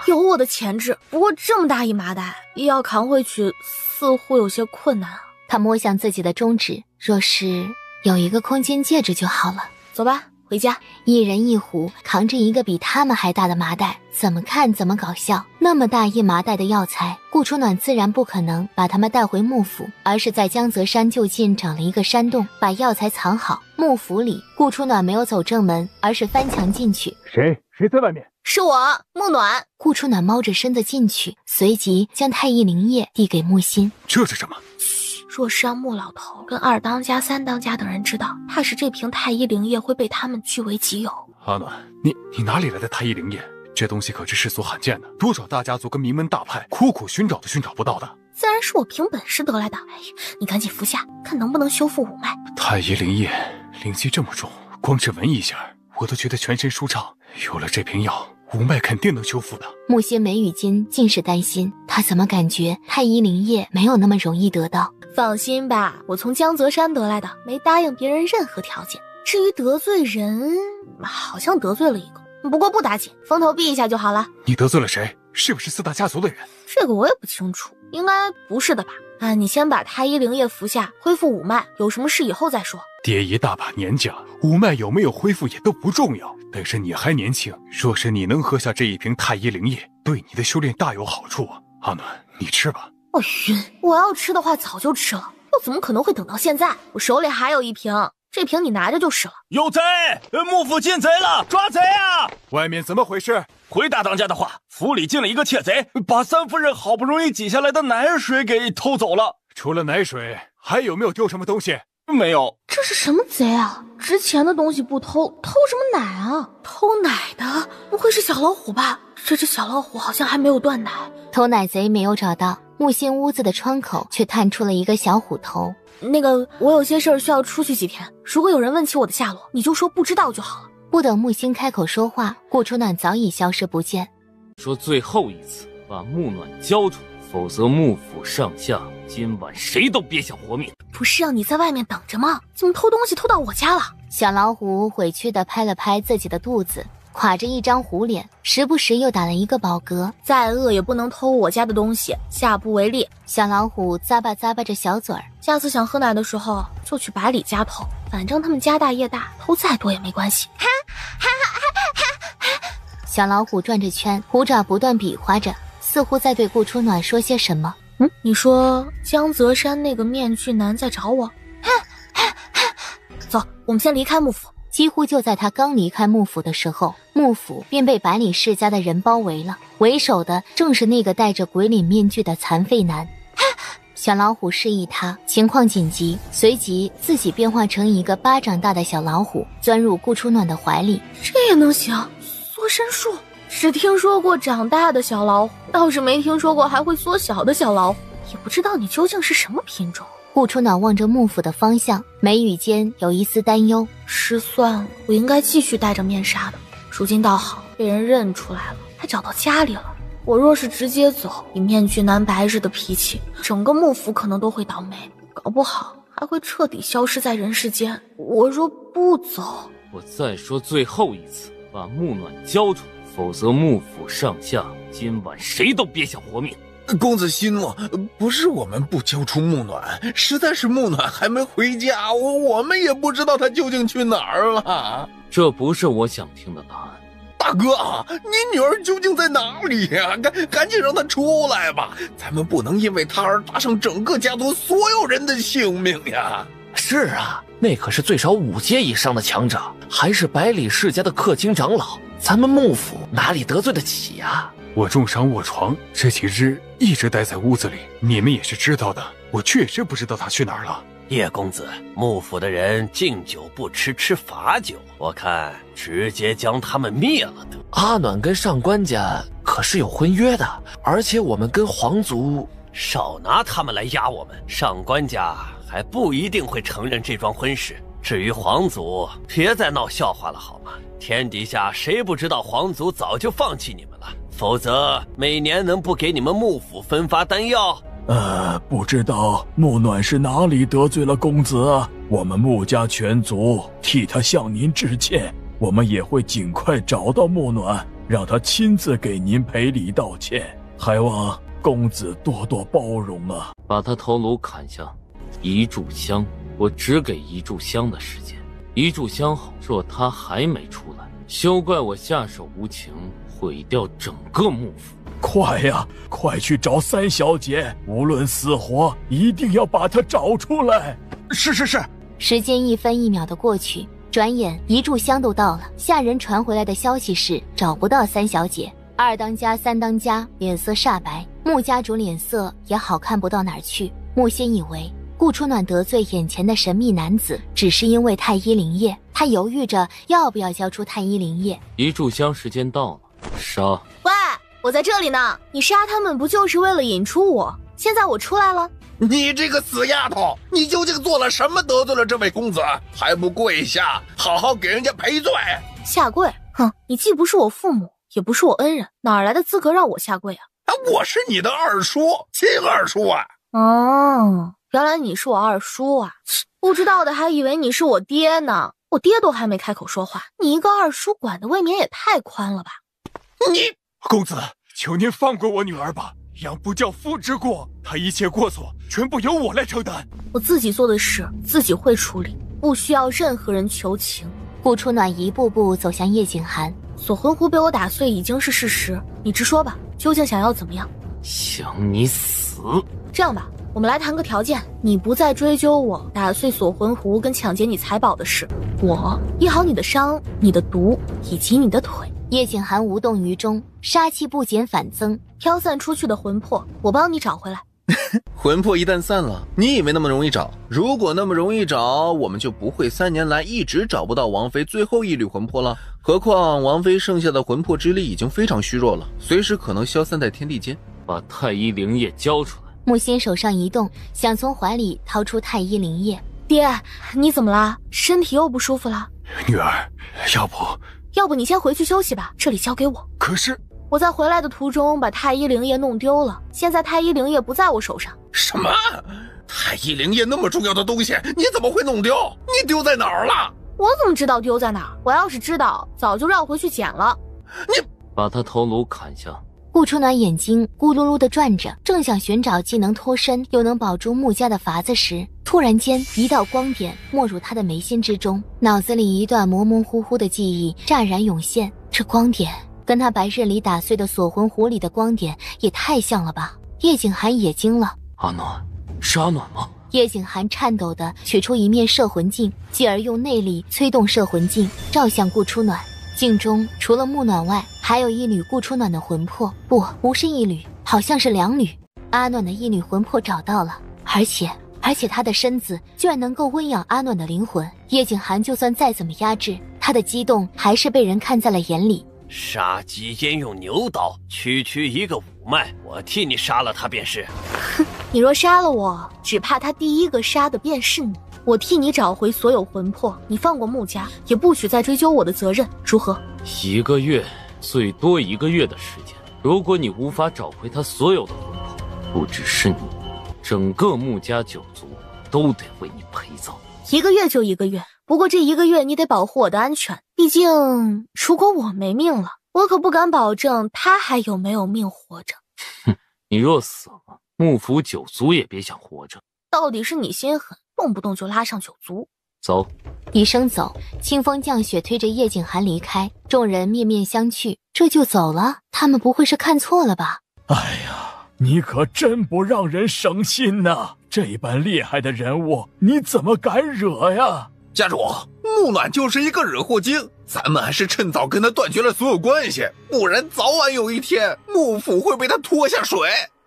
有我的潜质，不过这么大一麻袋，要扛回去似乎有些困难啊。他摸向自己的中指，若是有一个空间戒指就好了。走吧，回家。一人一虎扛着一个比他们还大的麻袋，怎么看怎么搞笑。那么大一麻袋的药材，顾初暖自然不可能把他们带回幕府，而是在江泽山就近找了一个山洞，把药材藏好。幕府里，顾初暖没有走正门，而是翻墙进去。谁在外面？是我，木暖。顾初暖猫着身子进去，随即将太医灵液递给木心。这是什么？若是让穆老头跟二当家、三当家等人知道，怕是这瓶太医灵液会被他们据为己有。阿暖，你哪里来的太医灵液？这东西可是世俗罕见的，多少大家族跟名门大派苦苦寻找都寻找不到的。自然是我凭本事得来的。哎，你赶紧服下，看能不能修复五脉。太医灵液灵气这么重，光是闻一下我都觉得全身舒畅。有了这瓶药，五脉肯定能修复的。木心眉宇间尽是担心，他怎么感觉太医灵液没有那么容易得到？放心吧，我从江泽山得来的，没答应别人任何条件。至于得罪人，好像得罪了一个，不过不打紧，风头避一下就好了。你得罪了谁？是不是四大家族的人？这个我也不清楚，应该不是的吧？你先把太医灵液服下，恢复五脉，有什么事以后再说。爹一大把年纪了，五脉有没有恢复也都不重要。但是你还年轻，若是你能喝下这一瓶太医灵液，对你的修炼大有好处啊。阿暖，你吃吧。我晕，我要吃的话早就吃了，又怎么可能会等到现在？我手里还有一瓶，这瓶你拿着就是了。有贼！幕府进贼了，抓贼啊！外面怎么回事？回大当家的话，府里进了一个窃贼，把三夫人好不容易挤下来的奶水给偷走了。除了奶水，还有没有丢什么东西？没有。这是什么贼啊？值钱的东西不偷，偷什么奶啊？偷奶的不会是小老虎吧？这只小老虎好像还没有断奶。偷奶贼没有找到，木心屋子的窗口却探出了一个小虎头。那个，我有些事儿需要出去几天，如果有人问起我的下落，你就说不知道就好了。不等木心开口说话，顾初暖早已消失不见。说最后一次，把木暖交出来，否则幕府上下今晚谁都别想活命。不是让你在外面等着吗？怎么偷东西偷到我家了？小老虎委屈地拍了拍自己的肚子，垮着一张虎脸，时不时又打了一个饱嗝。再饿也不能偷我家的东西，下不为例。小老虎咂巴咂巴着小嘴儿，下次想喝奶的时候就去百里家偷，反正他们家大业大，偷再多也没关系。小老虎转着圈，虎爪不断比划着，似乎在对顾初暖说些什么。你说江泽山那个面具男在找我？走，我们先离开幕府。几乎就在他刚离开幕府的时候，幕府便被百里世家的人包围了，为首的正是那个戴着鬼脸面具的残废男。小老虎示意他情况紧急，随即自己变化成一个巴掌大的小老虎，钻入顾初暖的怀里。这也能行？缩身术？只听说过长大的小老虎，倒是没听说过还会缩小的小老虎，也不知道你究竟是什么品种。顾初暖望着幕府的方向，眉宇间有一丝担忧。失算，我应该继续戴着面纱的，如今倒好，被人认出来了，还找到家里了。我若是直接走，以面具男白日的脾气，整个幕府可能都会倒霉，搞不好还会彻底消失在人世间。我若不走，我再说最后一次，把木暖交出来，否则幕府上下今晚谁都别想活命。公子息怒，不是我们不交出木暖，实在是木暖还没回家，我们也不知道他究竟去哪儿了。这不是我想听的答案。大哥，你女儿究竟在哪里呀？赶紧让她出来吧，咱们不能因为她而搭上整个家族所有人的性命呀。是啊，那可是最少5阶以上的强者，还是百里世家的氪金长老，咱们幕府哪里得罪得起呀？我重伤卧床，这几日一直待在屋子里，你们也是知道的。我确实不知道他去哪儿了。叶公子，幕府的人敬酒不吃，吃罚酒，我看直接将他们灭了得。阿暖跟上官家可是有婚约的，而且我们跟皇族少拿他们来压我们。上官家还不一定会承认这桩婚事。至于皇族，别再闹笑话了好吗？天底下谁不知道皇族早就放弃你们了？否则每年能不给你们幕府分发丹药？不知道木暖是哪里得罪了公子啊？我们穆家全族替他向您致歉，我们也会尽快找到木暖，让他亲自给您赔礼道歉，还望公子多多包容啊！把他头颅砍下，一炷香，我只给一炷香的时间。一炷香后，若他还没出来，休怪我下手无情，毁掉整个幕府。快呀，快去找三小姐，无论死活，一定要把她找出来。是。时间1分1秒的过去，转眼一炷香都到了。下人传回来的消息是找不到三小姐。二当家、三当家脸色煞白，穆家主脸色也好看不到哪儿去。穆心以为顾初暖得罪眼前的神秘男子，只是因为太医灵液，他犹豫着要不要交出太医灵液。一炷香时间到了，杀！喂，我在这里呢，你杀他们不就是为了引出我？现在我出来了。你这个死丫头，你究竟做了什么得罪了这位公子？还不跪下，好好给人家赔罪？下跪？哼，你既不是我父母，也不是我恩人，哪来的资格让我下跪啊？我是你的二叔，亲二叔啊！哦，原来你是我二叔啊！不知道的还以为你是我爹呢，我爹都还没开口说话，你一个二叔管的未免也太宽了吧？你公子，求您放过我女儿吧，养不教父之过，她一切过错全部由我来承担。我自己做的事自己会处理，不需要任何人求情。顾初暖一步步走向叶景寒，锁魂壶被我打碎已经是事实，你直说吧，究竟想要怎么样？想你死。这样吧，我们来谈个条件，你不再追究我打碎锁魂壶跟抢劫你财宝的事，我医好你的伤、你的毒以及你的腿。叶景寒无动于衷，杀气不减反增。飘散出去的魂魄，我帮你找回来。魂魄一旦散了，你以为那么容易找？如果那么容易找，我们就不会3年来一直找不到王妃最后一缕魂魄了。何况王妃剩下的魂魄之力已经非常虚弱了，随时可能消散在天地间。把太医灵液交出来。木心手上一动，想从怀里掏出太医灵液。爹，你怎么啦？身体又不舒服了？女儿，要不你先回去休息吧，这里交给我。可是我在回来的途中把太医灵液弄丢了，现在太医灵液不在我手上。什么？太医灵液那么重要的东西，你怎么会弄丢？你丢在哪儿了？我怎么知道丢在哪儿？我要是知道，早就绕回去捡了。你把他头颅砍下。顾初暖眼睛咕噜噜地转着，正想寻找既能脱身又能保住穆家的法子时，突然间一道光点没入他的眉心之中，脑子里一段模模糊糊的记忆乍然涌现。这光点跟他白日里打碎的锁魂壶里的光点也太像了吧！叶景寒也惊了。阿暖，是阿暖吗？叶景寒颤抖地取出一面摄魂镜，继而用内力催动摄魂镜，照向顾初暖。镜中除了木暖外，还有一缕顾初暖的魂魄，不是一缕，好像是2缕。阿暖的一缕魂魄找到了，而且他的身子居然能够温养阿暖的灵魂。叶景寒就算再怎么压制，他的激动还是被人看在了眼里。杀鸡焉用牛刀，区区一个5脉，我替你杀了他便是。哼，你若杀了我，只怕他第一个杀的便是你。我替你找回所有魂魄，你放过穆家，也不许再追究我的责任，如何？1个月，最多1个月的时间。如果你无法找回他所有的魂魄，不只是你，整个穆家9族都得为你陪葬。1个月就1个月，不过这1个月你得保护我的安全，毕竟如果我没命了，我可不敢保证他还有没有命活着。哼，你若死了，幕府9族也别想活着。到底是你心狠，动不动就拉上9族。走。一声走，清风降雪推着叶景寒离开，众人面面相觑，这就走了？他们不会是看错了吧？哎呀，你可真不让人省心呐！这般厉害的人物，你怎么敢惹呀？家主，木暖就是一个惹祸精，咱们还是趁早跟他断绝了所有关系，不然早晚有一天幕府会被他拖下水。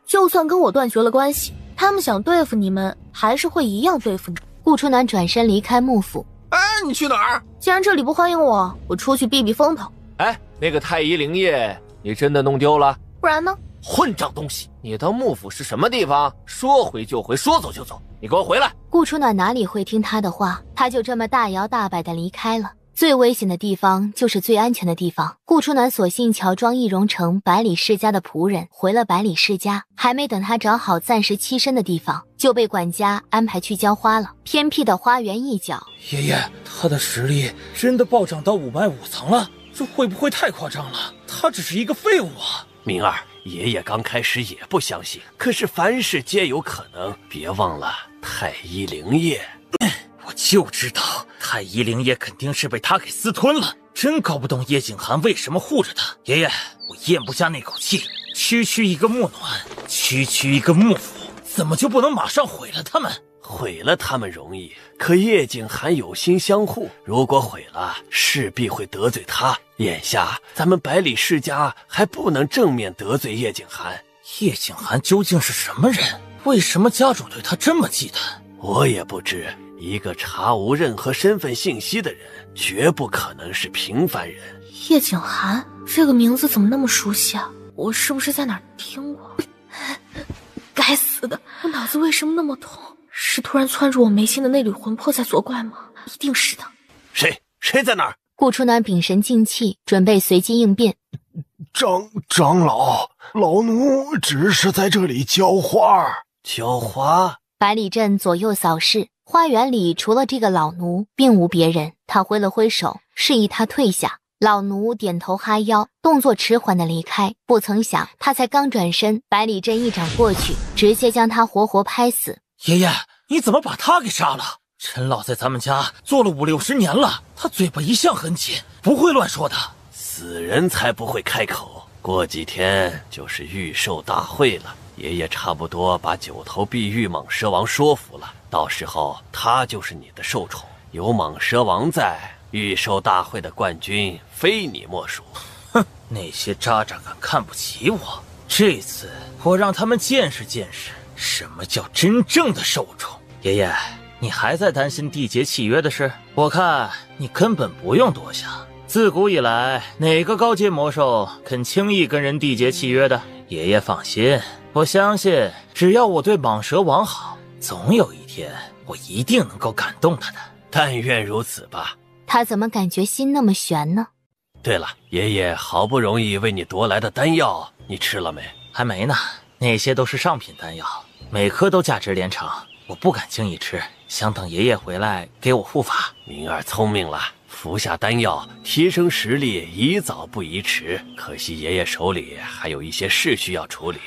就算跟我断绝了关系，他们想对付你们，还是会一样对付你。顾初暖转身离开幕府。哎，你去哪儿？既然这里不欢迎我，我出去避避风头。哎，那个太医灵液，你真的弄丢了？不然呢？混账东西！你当幕府是什么地方？说回就回，说走就走。你给我回来！顾初暖哪里会听他的话，他就这么大摇大摆地离开了。最危险的地方就是最安全的地方。顾初暖索性乔装易容成百里世家的仆人，回了百里世家。还没等他找好暂时栖身的地方，就被管家安排去浇花了。偏僻的花园一角，爷爷，他的实力真的暴涨到505层了，这会不会太夸张了？他只是一个废物啊！明儿，爷爷刚开始也不相信，可是凡事皆有可能。别忘了太医灵液。我就知道太医灵液肯定是被他给私吞了，真搞不懂叶景寒为什么护着他。爷爷，我咽不下那口气，区一个木暖，区一个幕府，怎么就不能马上毁了他们？毁了他们容易，可叶景寒有心相护，如果毁了，势必会得罪他。眼下咱们百里世家还不能正面得罪叶景寒。叶景寒究竟是什么人？为什么家主对他这么忌惮？我也不知。一个查无任何身份信息的人，绝不可能是平凡人。叶景寒这个名字怎么那么熟悉啊？我是不是在哪儿听过？该死的，我脑子为什么那么痛？是突然窜入我眉心的那缕魂魄在作怪吗？一定是的。谁在哪儿？顾初暖屏神静气，准备随机应变。长老，老奴只是在这里浇花。浇花？百里镇左右扫视，花园里除了这个老奴，并无别人。他挥了挥手，示意他退下。老奴点头哈腰，动作迟缓地离开。不曾想，他才刚转身，百里镇一掌过去，直接将他活活拍死。爷爷，你怎么把他给杀了？陈老在咱们家做了50-60年了，他嘴巴一向很紧，不会乱说的。死人才不会开口。过几天就是御兽大会了，爷爷差不多把9头碧玉蟒蛇王说服了，到时候他就是你的受宠。有蟒蛇王在，御兽大会的冠军非你莫属。哼，那些渣渣敢看不起我，这次我让他们见识见识什么叫真正的受宠。爷爷，你还在担心缔结契约的事？我看你根本不用多想。自古以来，哪个高阶魔兽肯轻易跟人缔结契约的？爷爷放心，我相信只要我对蟒蛇王好，总有一天我一定能够感动他的。但愿如此吧。他怎么感觉心那么悬呢？对了，爷爷好不容易为你夺来的丹药，你吃了没？还没呢，那些都是上品丹药，每颗都价值连城，我不敢轻易吃，想等爷爷回来给我护法。明儿聪明了，服下丹药，提升实力宜早不宜迟。可惜爷爷手里还有一些事需要处理。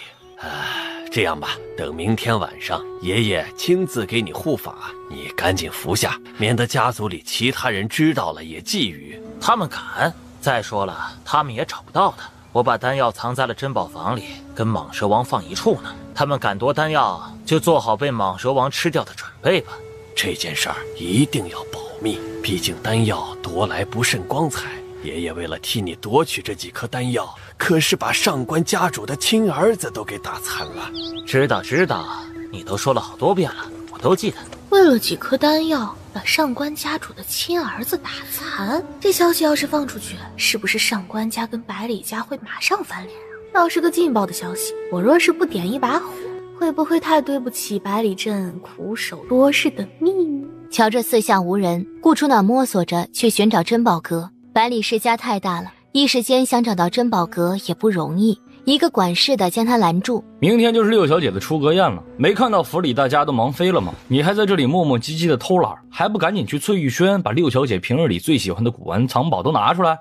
这样吧，等明天晚上爷爷亲自给你护法，你赶紧服下，免得家族里其他人知道了也觊觎。他们敢？再说了，他们也找不到他。我把丹药藏在了珍宝房里，跟蟒蛇王放一处呢。他们敢夺丹药，就做好被蟒蛇王吃掉的准备吧。这件事儿一定要保密，毕竟丹药夺来不甚光彩。爷爷为了替你夺取这几颗丹药，可是把上官家主的亲儿子都给打残了。知道，你都说了好多遍了，我都记得。为了几颗丹药，把上官家主的亲儿子打残，这消息要是放出去，是不是上官家跟百里家会马上翻脸？要是个劲爆的消息，我若是不点一把火，会不会太对不起百里镇苦守多世的秘密？瞧着四下无人，顾初暖摸索着去寻找珍宝阁。百里世家太大了，一时间想找到珍宝阁也不容易。一个管事的将他拦住。明天就是六小姐的出阁宴了，没看到府里大家都忙飞了吗？你还在这里磨磨唧唧的偷懒，还不赶紧去翠玉轩把六小姐平日里最喜欢的古玩藏宝都拿出来？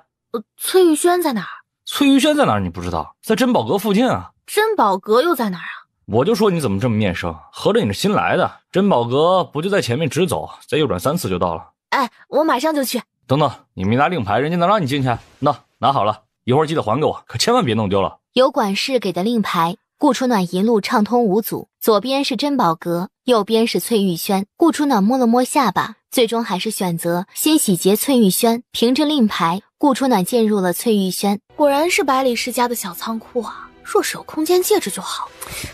翠玉轩在哪儿？翠玉轩在哪儿你不知道？在珍宝阁附近啊。珍宝阁又在哪儿啊？我就说你怎么这么面生，合着你是新来的？珍宝阁不就在前面直走，再右转3次就到了。哎，我马上就去。等等，你没拿令牌，人家能让你进去？拿好了，一会儿记得还给我，可千万别弄丢了。有管事给的令牌，顾初暖一路畅通无阻，左边是珍宝阁，右边是翠玉轩。顾初暖摸了摸下巴，最终还是选择先洗劫翠玉轩。凭着令牌，顾初暖进入了翠玉轩。果然是百里世家的小仓库啊，若是有空间戒指就好。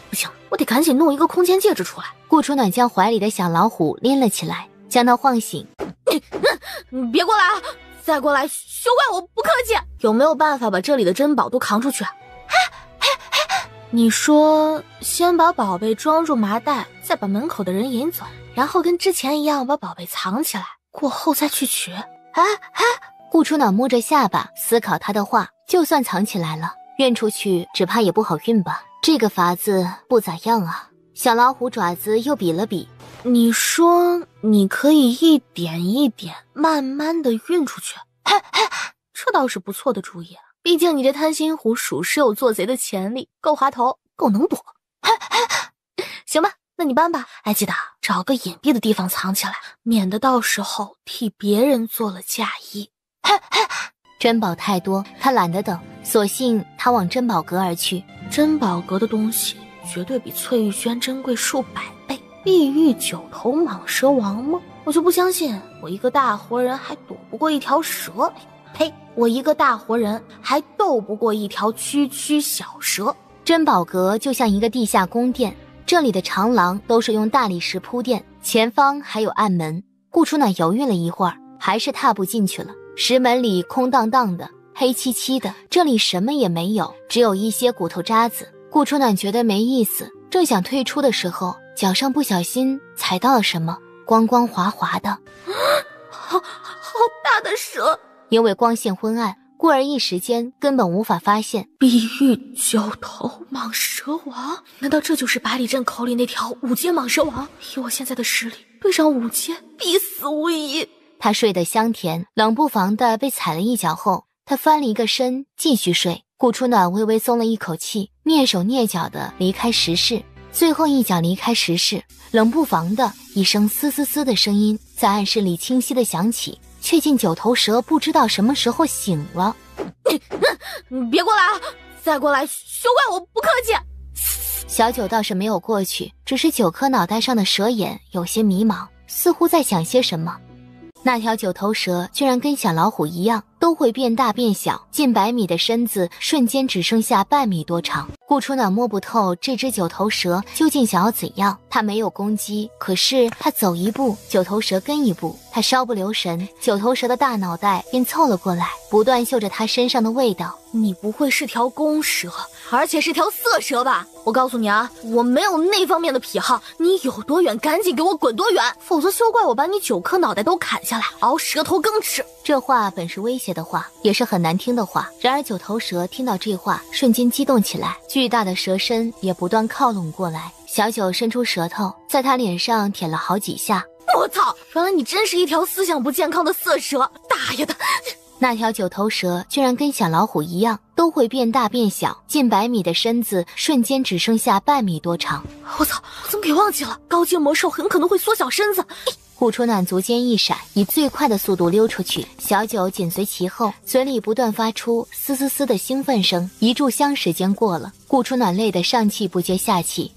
不行，我得赶紧弄一个空间戒指出来。顾初暖将怀里的小老虎拎了起来，将它晃醒。你别过来啊！再过来休怪我不客气。有没有办法把这里的珍宝都扛出去？你说先把宝贝装入麻袋，再把门口的人引走，然后跟之前一样把宝贝藏起来，过后再去取。顾初暖摸着下巴思考他的话，就算藏起来了，运出去只怕也不好运吧。这个法子不咋样啊。小老虎爪子又比了比，你说你可以一点一点慢慢的运出去，这倒是不错的主意。毕竟你这贪心虎属实有做贼的潜力，够滑头，够能躲。行吧，那你搬吧。记得找个隐蔽的地方藏起来，免得到时候替别人做了嫁衣。珍宝太多，他懒得等，索性他往珍宝阁而去。珍宝阁的东西绝对比翠玉轩珍贵数百倍。碧玉九头蟒蛇王吗？我就不相信我一个大活人还躲不过一条蛇。呸！我一个大活人还斗不过一条区区小蛇。珍宝阁就像一个地下宫殿，这里的长廊都是用大理石铺垫，前方还有暗门。顾初暖犹豫了一会儿，还是踏步进去了。石门里空荡荡的，黑漆漆的，这里什么也没有，只有一些骨头渣子。顾初暖觉得没意思，正想退出的时候，脚上不小心踩到了什么，光光滑滑的。好大的蛇！因为光线昏暗，故而一时间根本无法发现。碧玉九头蟒蛇王，难道这就是百里镇口里那条五阶蟒蛇王？以我现在的实力，对上五阶必死无疑。他睡得香甜，冷不防的被踩了一脚后，他翻了一个身继续睡。顾初暖微微松了一口气，蹑手蹑脚的离开石室。最后一脚离开石室，冷不防的一声嘶嘶嘶的声音在暗室里清晰的响起，却见九头蛇不知道什么时候醒了。你别过来啊！再过来休怪我不客气。小九倒是没有过去，只是九颗脑袋上的蛇眼有些迷茫，似乎在想些什么。那条九头蛇居然跟小老虎一样，都会变大变小，近100米的身子瞬间只剩下半米多长。顾初暖摸不透这只九头蛇究竟想要怎样，他没有攻击，可是他走一步，九头蛇跟一步，他稍不留神，九头蛇的大脑袋便凑了过来，不断嗅着他身上的味道。你不会是条公蛇，而且是条色蛇吧？我告诉你啊，我没有那方面的癖好，你有多远赶紧给我滚多远，否则休怪我把你9颗脑袋都砍下来，熬蛇头羹吃。这话本是威胁的话，也是很难听的话。然而九头蛇听到这话，瞬间激动起来，巨大的蛇身也不断靠拢过来。小九伸出舌头，在他脸上舔了好几下。我操！原来你真是一条思想不健康的色蛇！大爷的！那条九头蛇居然跟小老虎一样，都会变大变小，近100米的身子瞬间只剩下半米多长。我操！我怎么给忘记了？高阶魔兽很可能会缩小身子。顾初暖足尖一闪，以最快的速度溜出去，小九紧随其后，嘴里不断发出嘶嘶嘶的兴奋声。一炷香时间过了，顾初暖累得上气不接下气。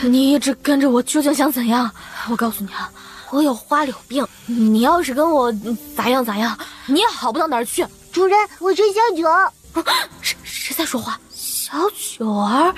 你一直跟着我究竟想怎样？我告诉你啊，我有花柳病，你要是跟我咋样咋样，你也好不到哪儿去。主人，我是小九。谁在说话？小九儿，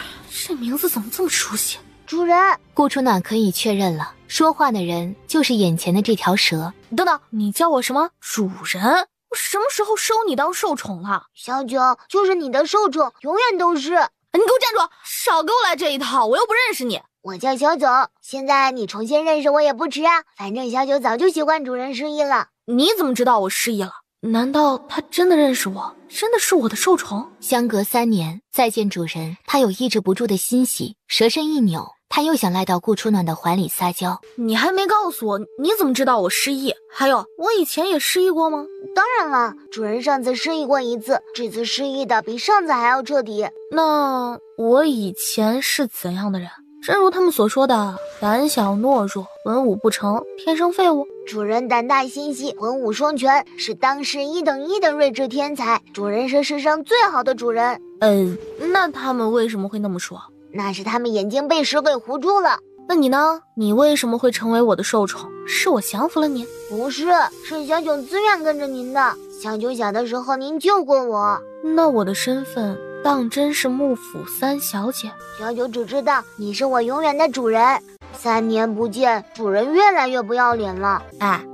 这名字怎么这么熟悉？主人，顾初暖可以确认了，说话的人就是眼前的这条蛇。等等，你叫我什么主人？我什么时候收你当受宠了？小九就是你的受宠，永远都是。你给我站住！少给我来这一套，我又不认识你。我叫小九，现在你重新认识我也不迟啊。反正小九早就习惯主人失忆了。你怎么知道我失忆了？难道他真的认识我？真的是我的受宠？相隔3年再见主人，他有抑制不住的欣喜，蛇身一扭，他又想赖到顾初暖的怀里撒娇。你还没告诉我，你怎么知道我失忆？还有，我以前也失忆过吗？当然了，主人上次失忆过一次，这次失忆的比上次还要彻底。那我以前是怎样的人？正如他们所说的，胆小懦弱，文武不成，天生废物。主人胆大心细，文武双全，是当世1等1的睿智天才。主人是世上最好的主人。那他们为什么会那么说？那是他们眼睛被蛇给糊住了。那你呢？你为什么会成为我的受宠？是我降服了你？不是，是小九自愿跟着您的。小九小的时候您救过我。那我的身份当真是幕府3小姐？小九只知道你是我永远的主人。3年不见，主人越来越不要脸了。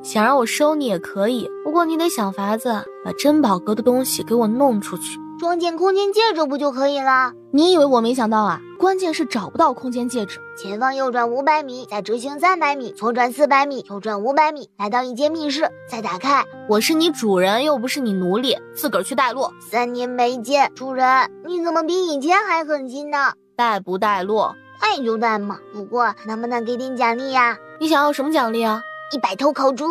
想让我收你也可以，不过你得想法子把珍宝阁的东西给我弄出去，装进空间戒指不就可以了？你以为我没想到啊？关键是找不到空间戒指。前方右转500米，再直行300米，左转400米，右转500米，来到一间密室，再打开。我是你主人，又不是你奴隶，自个儿去带路。3年没见，主人，你怎么比以前还狠心呢？带不带路？带就带嘛，不过能不能给点奖励呀？你想要什么奖励啊？100头烤猪。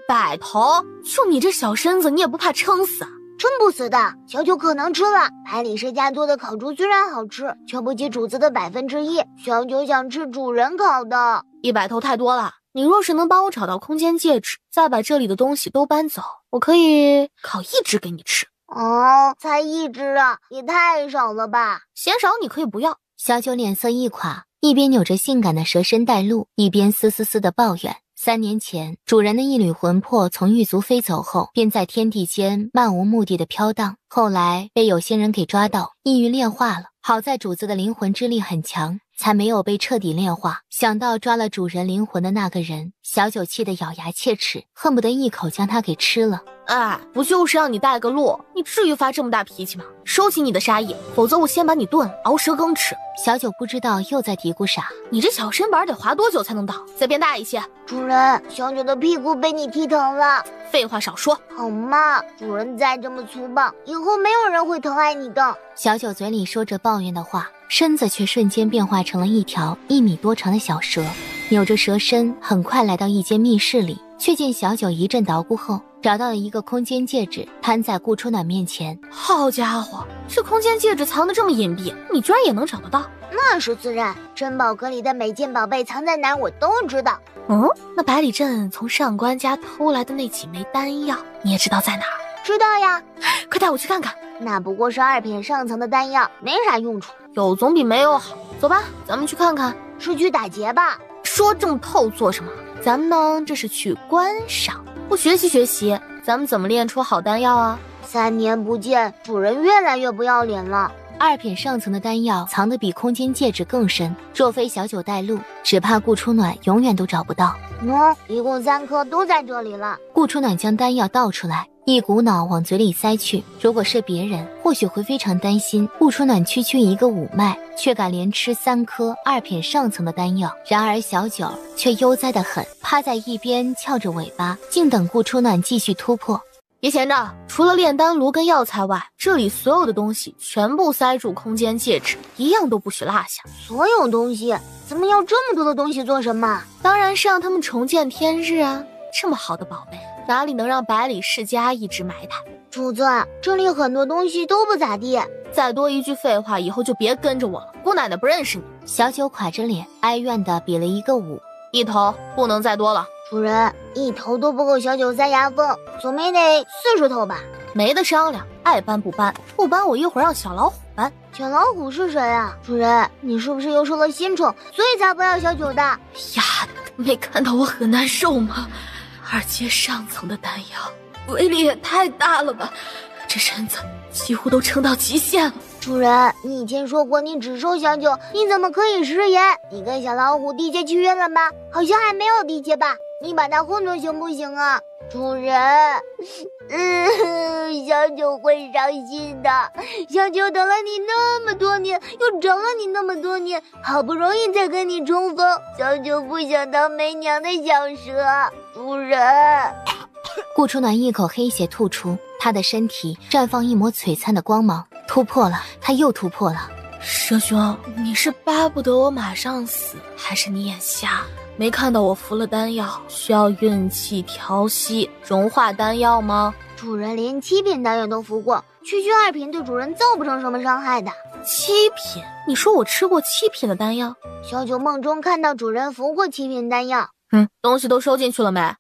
100头？就你这小身子，你也不怕撑死啊？撑不死的，小九可能吃了。百里世家做的烤猪虽然好吃，却不及主子的1%。小九想吃主人烤的。100头太多了，你若是能帮我找到空间戒指，再把这里的东西都搬走，我可以烤1只给你吃。哦，才1只啊，也太少了吧？嫌少你可以不要。小九脸色一垮，一边扭着性感的蛇身带路，一边嘶嘶嘶地抱怨。3年前，主人的一缕魂魄从狱卒飞走后，便在天地间漫无目的的飘荡，后来被有心人给抓到，意欲炼化了。好在主子的灵魂之力很强，才没有被彻底炼化。想到抓了主人灵魂的那个人，小九气得咬牙切齿，恨不得一口将他给吃了。哎，不就是让你带个路，你至于发这么大脾气吗？收起你的杀意，否则我先把你炖了，熬蛇羹吃。小九不知道又在嘀咕啥，你这小身板得滑多久才能到？再变大一些。主人，小九的屁股被你踢疼了。废话少说。好嘛，主人再这么粗暴，以后没有人会疼爱你的。小九嘴里说着抱怨的话，身子却瞬间变化成了一条1米多长的小蛇，扭着蛇身，很快来到一间密室里，却见小九一阵捣鼓后，找到了一个空间戒指，摊在顾初暖面前。好家伙，这空间戒指藏得这么隐蔽，你居然也能找得到？那是自然，珍宝阁里的每件宝贝藏在哪儿我都知道。那百里镇从上官家偷来的那几枚丹药，你也知道在哪儿？知道呀，快带我去看看。那不过是2品上层的丹药，没啥用处。有总比没有好。走吧，咱们去看看。是去打劫吧？说这么透做什么？咱们呢，这是去观赏，不学习学习，咱们怎么炼出好丹药啊？3年不见，主人越来越不要脸了。2品上层的丹药藏得比空间戒指更深，若非小九带路，只怕顾初暖永远都找不到。一共3颗都在这里了。顾初暖将丹药倒出来，一股脑往嘴里塞去。如果是别人，或许会非常担心顾初暖区区一个5脉，却敢连吃3颗2品上层的丹药。然而小九却悠哉得很，趴在一边翘着尾巴，静等顾初暖继续突破。别闲着，除了炼丹炉跟药材外，这里所有的东西全部塞入空间戒指，一样都不许落下。所有东西？怎么要这么多的东西做什么？当然是让他们重见天日啊！这么好的宝贝，哪里能让百里世家一直埋汰？主子，这里很多东西都不咋地。再多一句废话，以后就别跟着我了。姑奶奶不认识你。小九垮着脸，哀怨地比了一个5。1头，不能再多了。主人，1头都不够小九塞牙缝，总没得40头吧？没得商量，爱搬不搬，不搬我一会儿让小老虎搬。小老虎是谁啊？主人，你是不是又受了新宠，所以才不要小九的？呀，没看到我很难受吗？2阶上层的丹药威力也太大了吧，这身子几乎都撑到极限了。主人，你以前说过你只收小九，你怎么可以食言？你跟小老虎缔结契约了吗？好像还没有缔结吧？你把它混了行不行啊？主人，小九会伤心的。小九等了你那么多年，又找了你那么多年，好不容易才跟你重逢，小九不想当没娘的小蛇。主人。顾初暖一口黑血吐出，他的身体绽放一抹璀璨的光芒，突破了，他又突破了。蛇兄，你是巴不得我马上死，还是你眼瞎？没看到我服了丹药，需要运气调息融化丹药吗？主人连7品丹药都服过，区区2品对主人造不成什么伤害的。7品？你说我吃过7品的丹药？小九梦中看到主人服过7品丹药。东西都收进去了没？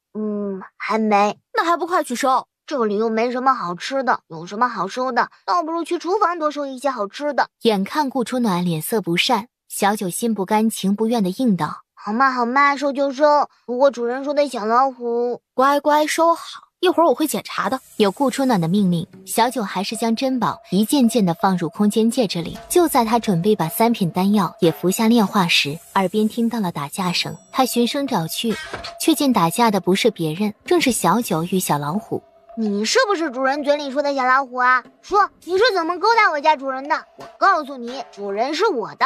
还没。那还不快去收？这里又没什么好吃的，有什么好收的？倒不如去厨房多收一些好吃的。眼看顾初暖脸色不善，小九心不甘情不愿地应道：好嘛，收就收。不过主人说的小老虎，乖乖收好，一会儿我会检查的。有顾初暖的命令，小九还是将珍宝一件件地放入空间戒指里。就在他准备把3品丹药也服下炼化时，耳边听到了打架声。他循声找去，却见打架的不是别人，正是小九与小老虎。你是不是主人嘴里说的小老虎啊？说你是怎么勾搭我家主人的？我告诉你，主人是我的。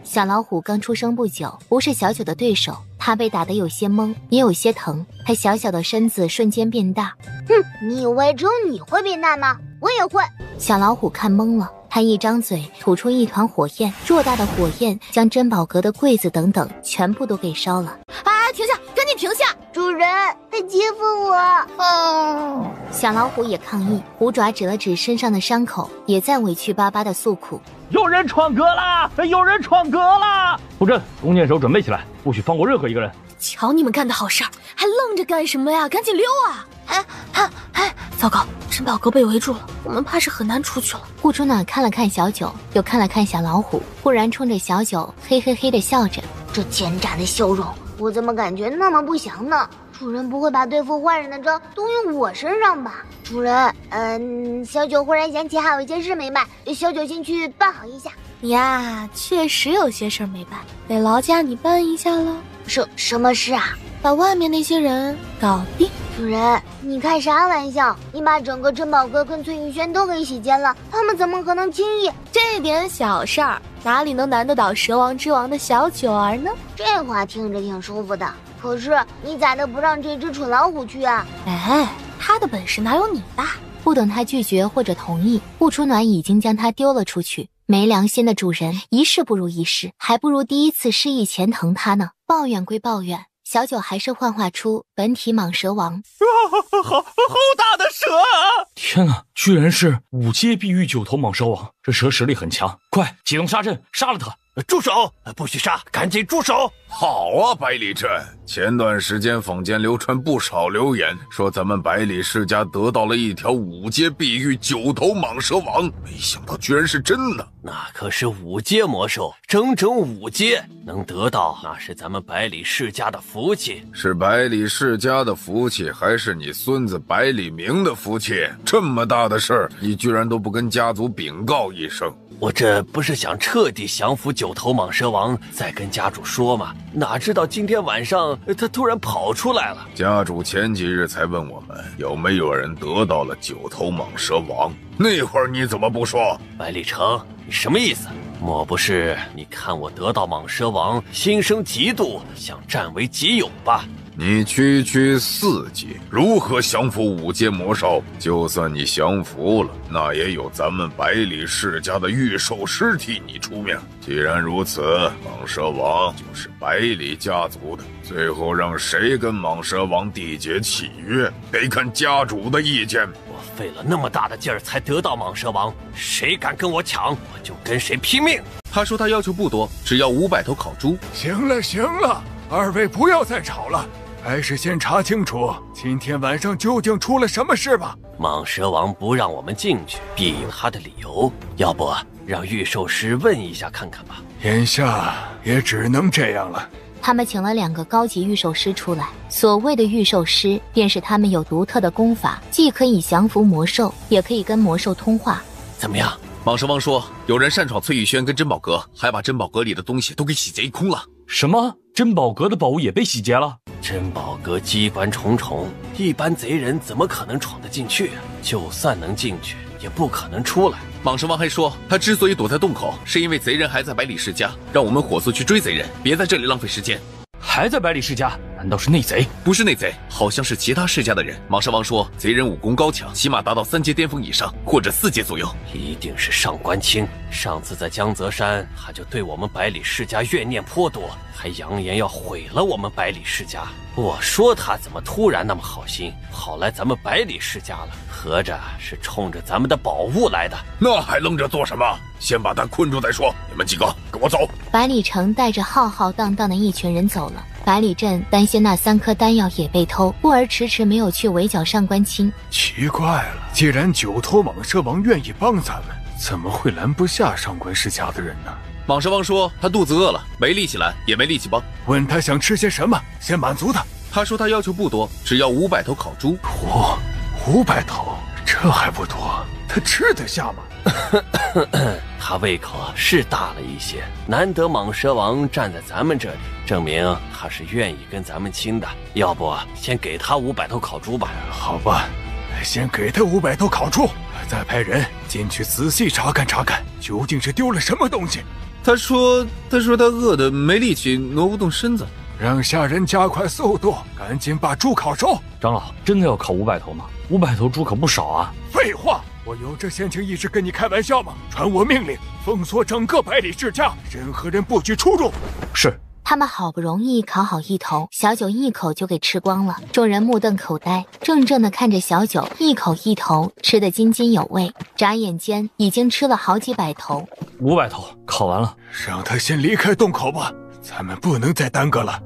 小老虎刚出生不久，不是小九的对手，他被打得有些懵，也有些疼，他小小的身子瞬间变大。哼，你以为只有你会变大吗？我也会。小老虎看懵了，他一张嘴吐出一团火焰，偌大的火焰将珍宝阁的柜子等等全部都给烧了。停下，赶紧停下！主人，他欺负我。小老虎也抗议，虎爪指了指身上的伤口，也在委屈巴巴的诉苦。有人闯阁啦！有人闯阁啦！布阵，弓箭手准备起来，不许放过任何一个人。瞧你们干的好事儿，还愣着干什么呀？赶紧溜啊！糟糕，珍宝阁被围住了，我们怕是很难出去了。顾春暖看了看小九，又看了看小老虎，忽然冲着小九嘿嘿嘿的笑着。这奸诈的笑容，我怎么感觉那么不祥呢？主人不会把对付坏人的招都用我身上吧？主人，小九忽然想起还有一件事没办，小九先去办好一下。呀，确实有些事儿没办，得劳驾你办一下了。什么事啊？把外面那些人搞定。主人，你开啥玩笑？你把整个珍宝阁跟崔宇轩都给洗劫了，他们怎么可能轻易？这点小事儿哪里能难得倒蛇王之王的小九儿呢？这话听着挺舒服的，可是你咋的不让这只蠢老虎去啊？他的本事哪有你大？不等他拒绝或者同意，顾初暖已经将他丢了出去。没良心的主人，一事不如一事，还不如第一次失忆前疼他呢。抱怨归抱怨，小九还是幻化出本体蟒蛇王。好大的蛇啊！天啊，居然是5阶碧玉9头蟒蛇王，这蛇实力很强，快启动杀阵，杀了他！住手！不许杀，赶紧住手！好啊，百里镇。前段时间坊间流传不少流言，说咱们百里世家得到了一条5阶碧玉9头蟒蛇王，没想到居然是真的。那可是5阶魔兽，整整5阶，能得到那是咱们百里世家的福气。是百里世家的福气，还是你孙子百里明的福气？这么大的事儿，你居然都不跟家族禀告一声。我这不是想彻底降服9头蟒蛇王，再跟家主说吗？哪知道今天晚上他突然跑出来了。家主前几日才问我们有没有人得到了9头蟒蛇王，那会儿你怎么不说？百里城，你什么意思？莫不是你看我得到蟒蛇王，心生嫉妒，想占为己有吧？你区4级，如何降服5阶魔兽？就算你降服了，那也有咱们百里世家的御兽师替你出面。既然如此，蟒蛇王就是百里家族的，最后让谁跟蟒蛇王缔结契约，得看家主的意见。我费了那么大的劲儿才得到蟒蛇王，谁敢跟我抢，我就跟谁拼命。他说他要求不多，只要500头烤猪。行了，二位不要再吵了。还是先查清楚今天晚上究竟出了什么事吧。蟒蛇王不让我们进去，必有他的理由，要不让御兽师问一下看看吧。眼下也只能这样了。他们请了2个高级御兽师出来，所谓的御兽师便是他们有独特的功法，既可以降服魔兽，也可以跟魔兽通话。怎么样？蟒蛇王说有人擅闯崔宇轩跟珍宝阁，还把珍宝阁里的东西都给洗劫一空了。什么？珍宝阁的宝物也被洗劫了？珍宝阁机关重重，一般贼人怎么可能闯得进去啊？就算能进去，也不可能出来。蟒蛇王还说，他之所以躲在洞口，是因为贼人还在百里世家，让我们火速去追贼人，别在这里浪费时间。还在百里世家？难道是内贼？不是内贼，好像是其他世家的人。蟒蛇王说，贼人武功高强，起码达到3阶巅峰以上，或者4阶左右。一定是上官清。上次在江泽山，他就对我们百里世家怨念颇多，还扬言要毁了我们百里世家。我说他怎么突然那么好心，跑来咱们百里世家了？合着是冲着咱们的宝物来的？那还愣着做什么？先把他困住再说。你们几个跟我走。百里城带着浩浩荡荡的一群人走了。百里镇担心那3颗丹药也被偷，故而迟迟没有去围剿上官清。奇怪了，既然9头蟒蛇王愿意帮咱们，怎么会拦不下上官世家的人呢？蟒蛇王说他肚子饿了，没力气拦，也没力气帮。问他想吃些什么，先满足他。他说他要求不多，只要500头烤猪。500头，这还不多，他吃得下吗？他胃口是大了一些，难得蟒蛇王站在咱们这里，证明他是愿意跟咱们亲的。要不先给他500头烤猪吧？好吧，先给他500头烤猪，再派人进去仔细查看查看，究竟是丢了什么东西。他说他饿得没力气，挪不动身子。让下人加快速度，赶紧把猪烤熟。长老，真的要烤500头吗？500头猪可不少啊！废话，我有这闲情逸致跟你开玩笑吗？传我命令，封锁整个百里世家，任何人不许出入。是。他们好不容易烤好1头，小九一口就给吃光了。众人目瞪口呆，怔怔地看着小九一口1头吃得津津有味，眨眼间已经吃了好几百头。500头烤完了，让他先离开洞口吧，咱们不能再耽搁了。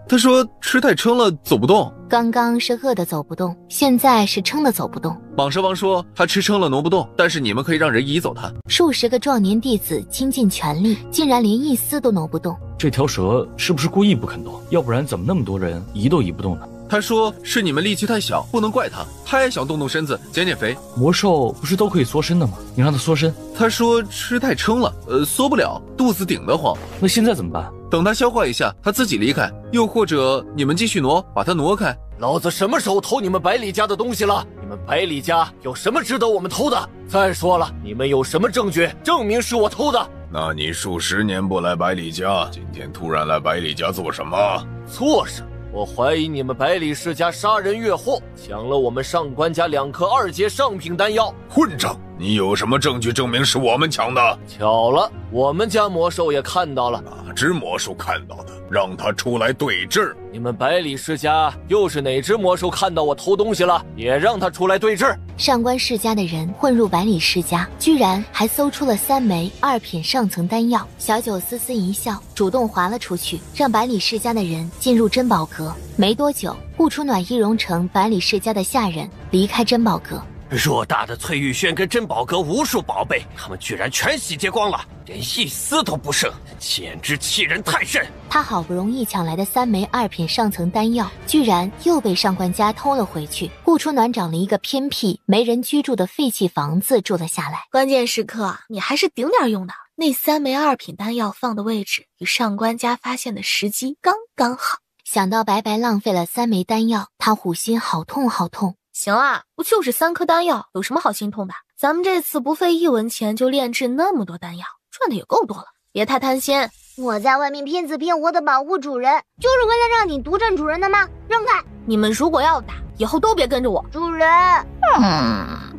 他说吃太撑了，走不动。刚刚是饿得走不动，现在是撑得走不动。蟒蛇王说他吃撑了挪不动，但是你们可以让人移走他。数十个壮年弟子倾尽全力，竟然连一丝都挪不动。这条蛇是不是故意不肯动？要不然怎么那么多人移都移不动呢？他说是你们力气太小，不能怪他，他也想动动身子减减肥。魔兽不是都可以缩身的吗？你让他缩身。他说吃太撑了，缩不了，肚子顶得慌。那现在怎么办？等他消化一下，他自己离开，又或者你们继续挪，把他挪开。老子什么时候偷你们百里家的东西了？你们百里家有什么值得我们偷的？再说了，你们有什么证据证明是我偷的？那你数10年不来百里家，今天突然来百里家做什么？做什么？我怀疑你们百里世家杀人越货，抢了我们上官家2颗2阶上品丹药。混账！你有什么证据证明是我们抢的？巧了，我们家魔兽也看到了。哪只魔兽看到的？让他出来对质。你们百里世家又是哪只魔兽看到我偷东西了？也让他出来对质。上官世家的人混入百里世家，居然还搜出了3枚2品上层丹药。小九嘶嘶一笑，主动滑了出去，让百里世家的人进入珍宝阁。没多久，顾初暖易容成百里世家的下人离开珍宝阁。偌大的翠玉轩跟珍宝阁无数宝贝，他们居然全洗劫光了，连一丝都不剩，简直欺人太甚。他好不容易抢来的3枚2品上层丹药，居然又被上官家偷了回去。顾初暖找了一个偏僻没人居住的废弃房子住了下来。关键时刻你还是顶点用的，那3枚2品丹药放的位置与上官家发现的时机刚刚好。想到白白浪费了3枚丹药，他虎心好痛好痛。行啊，不就是3颗丹药，有什么好心痛的？咱们这次不费1文钱就炼制那么多丹药，赚的也够多了，别太贪心。我在外面骗死骗活的保护主人，就是为了让你独占主人的吗？让开！你们如果要打，以后都别跟着我。主人，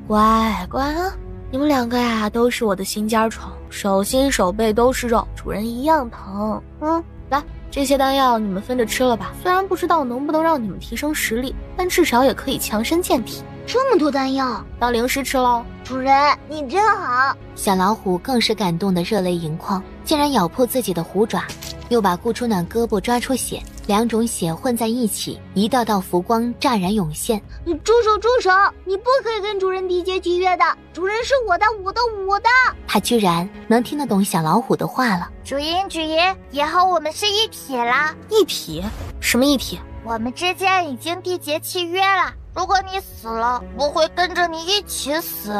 乖乖啊！你们2个呀，都是我的心尖宠，手心手背都是肉，主人一样疼。来，这些丹药你们分着吃了吧。虽然不知道能不能让你们提升实力，但至少也可以强身健体。这么多丹药，当零食吃喽。主人，你真好。小老虎更是感动得热泪盈眶，竟然咬破自己的虎爪，又把顾初暖胳膊抓出血，2种血混在一起，一道道浮光乍然涌现。住手！你不可以跟主人缔结契约的，主人是我的。他居然能听得懂小老虎的话了。主人，以后我们是一体啦。一体？什么一体？我们之间已经缔结契约了，如果你死了，我会跟着你一起死。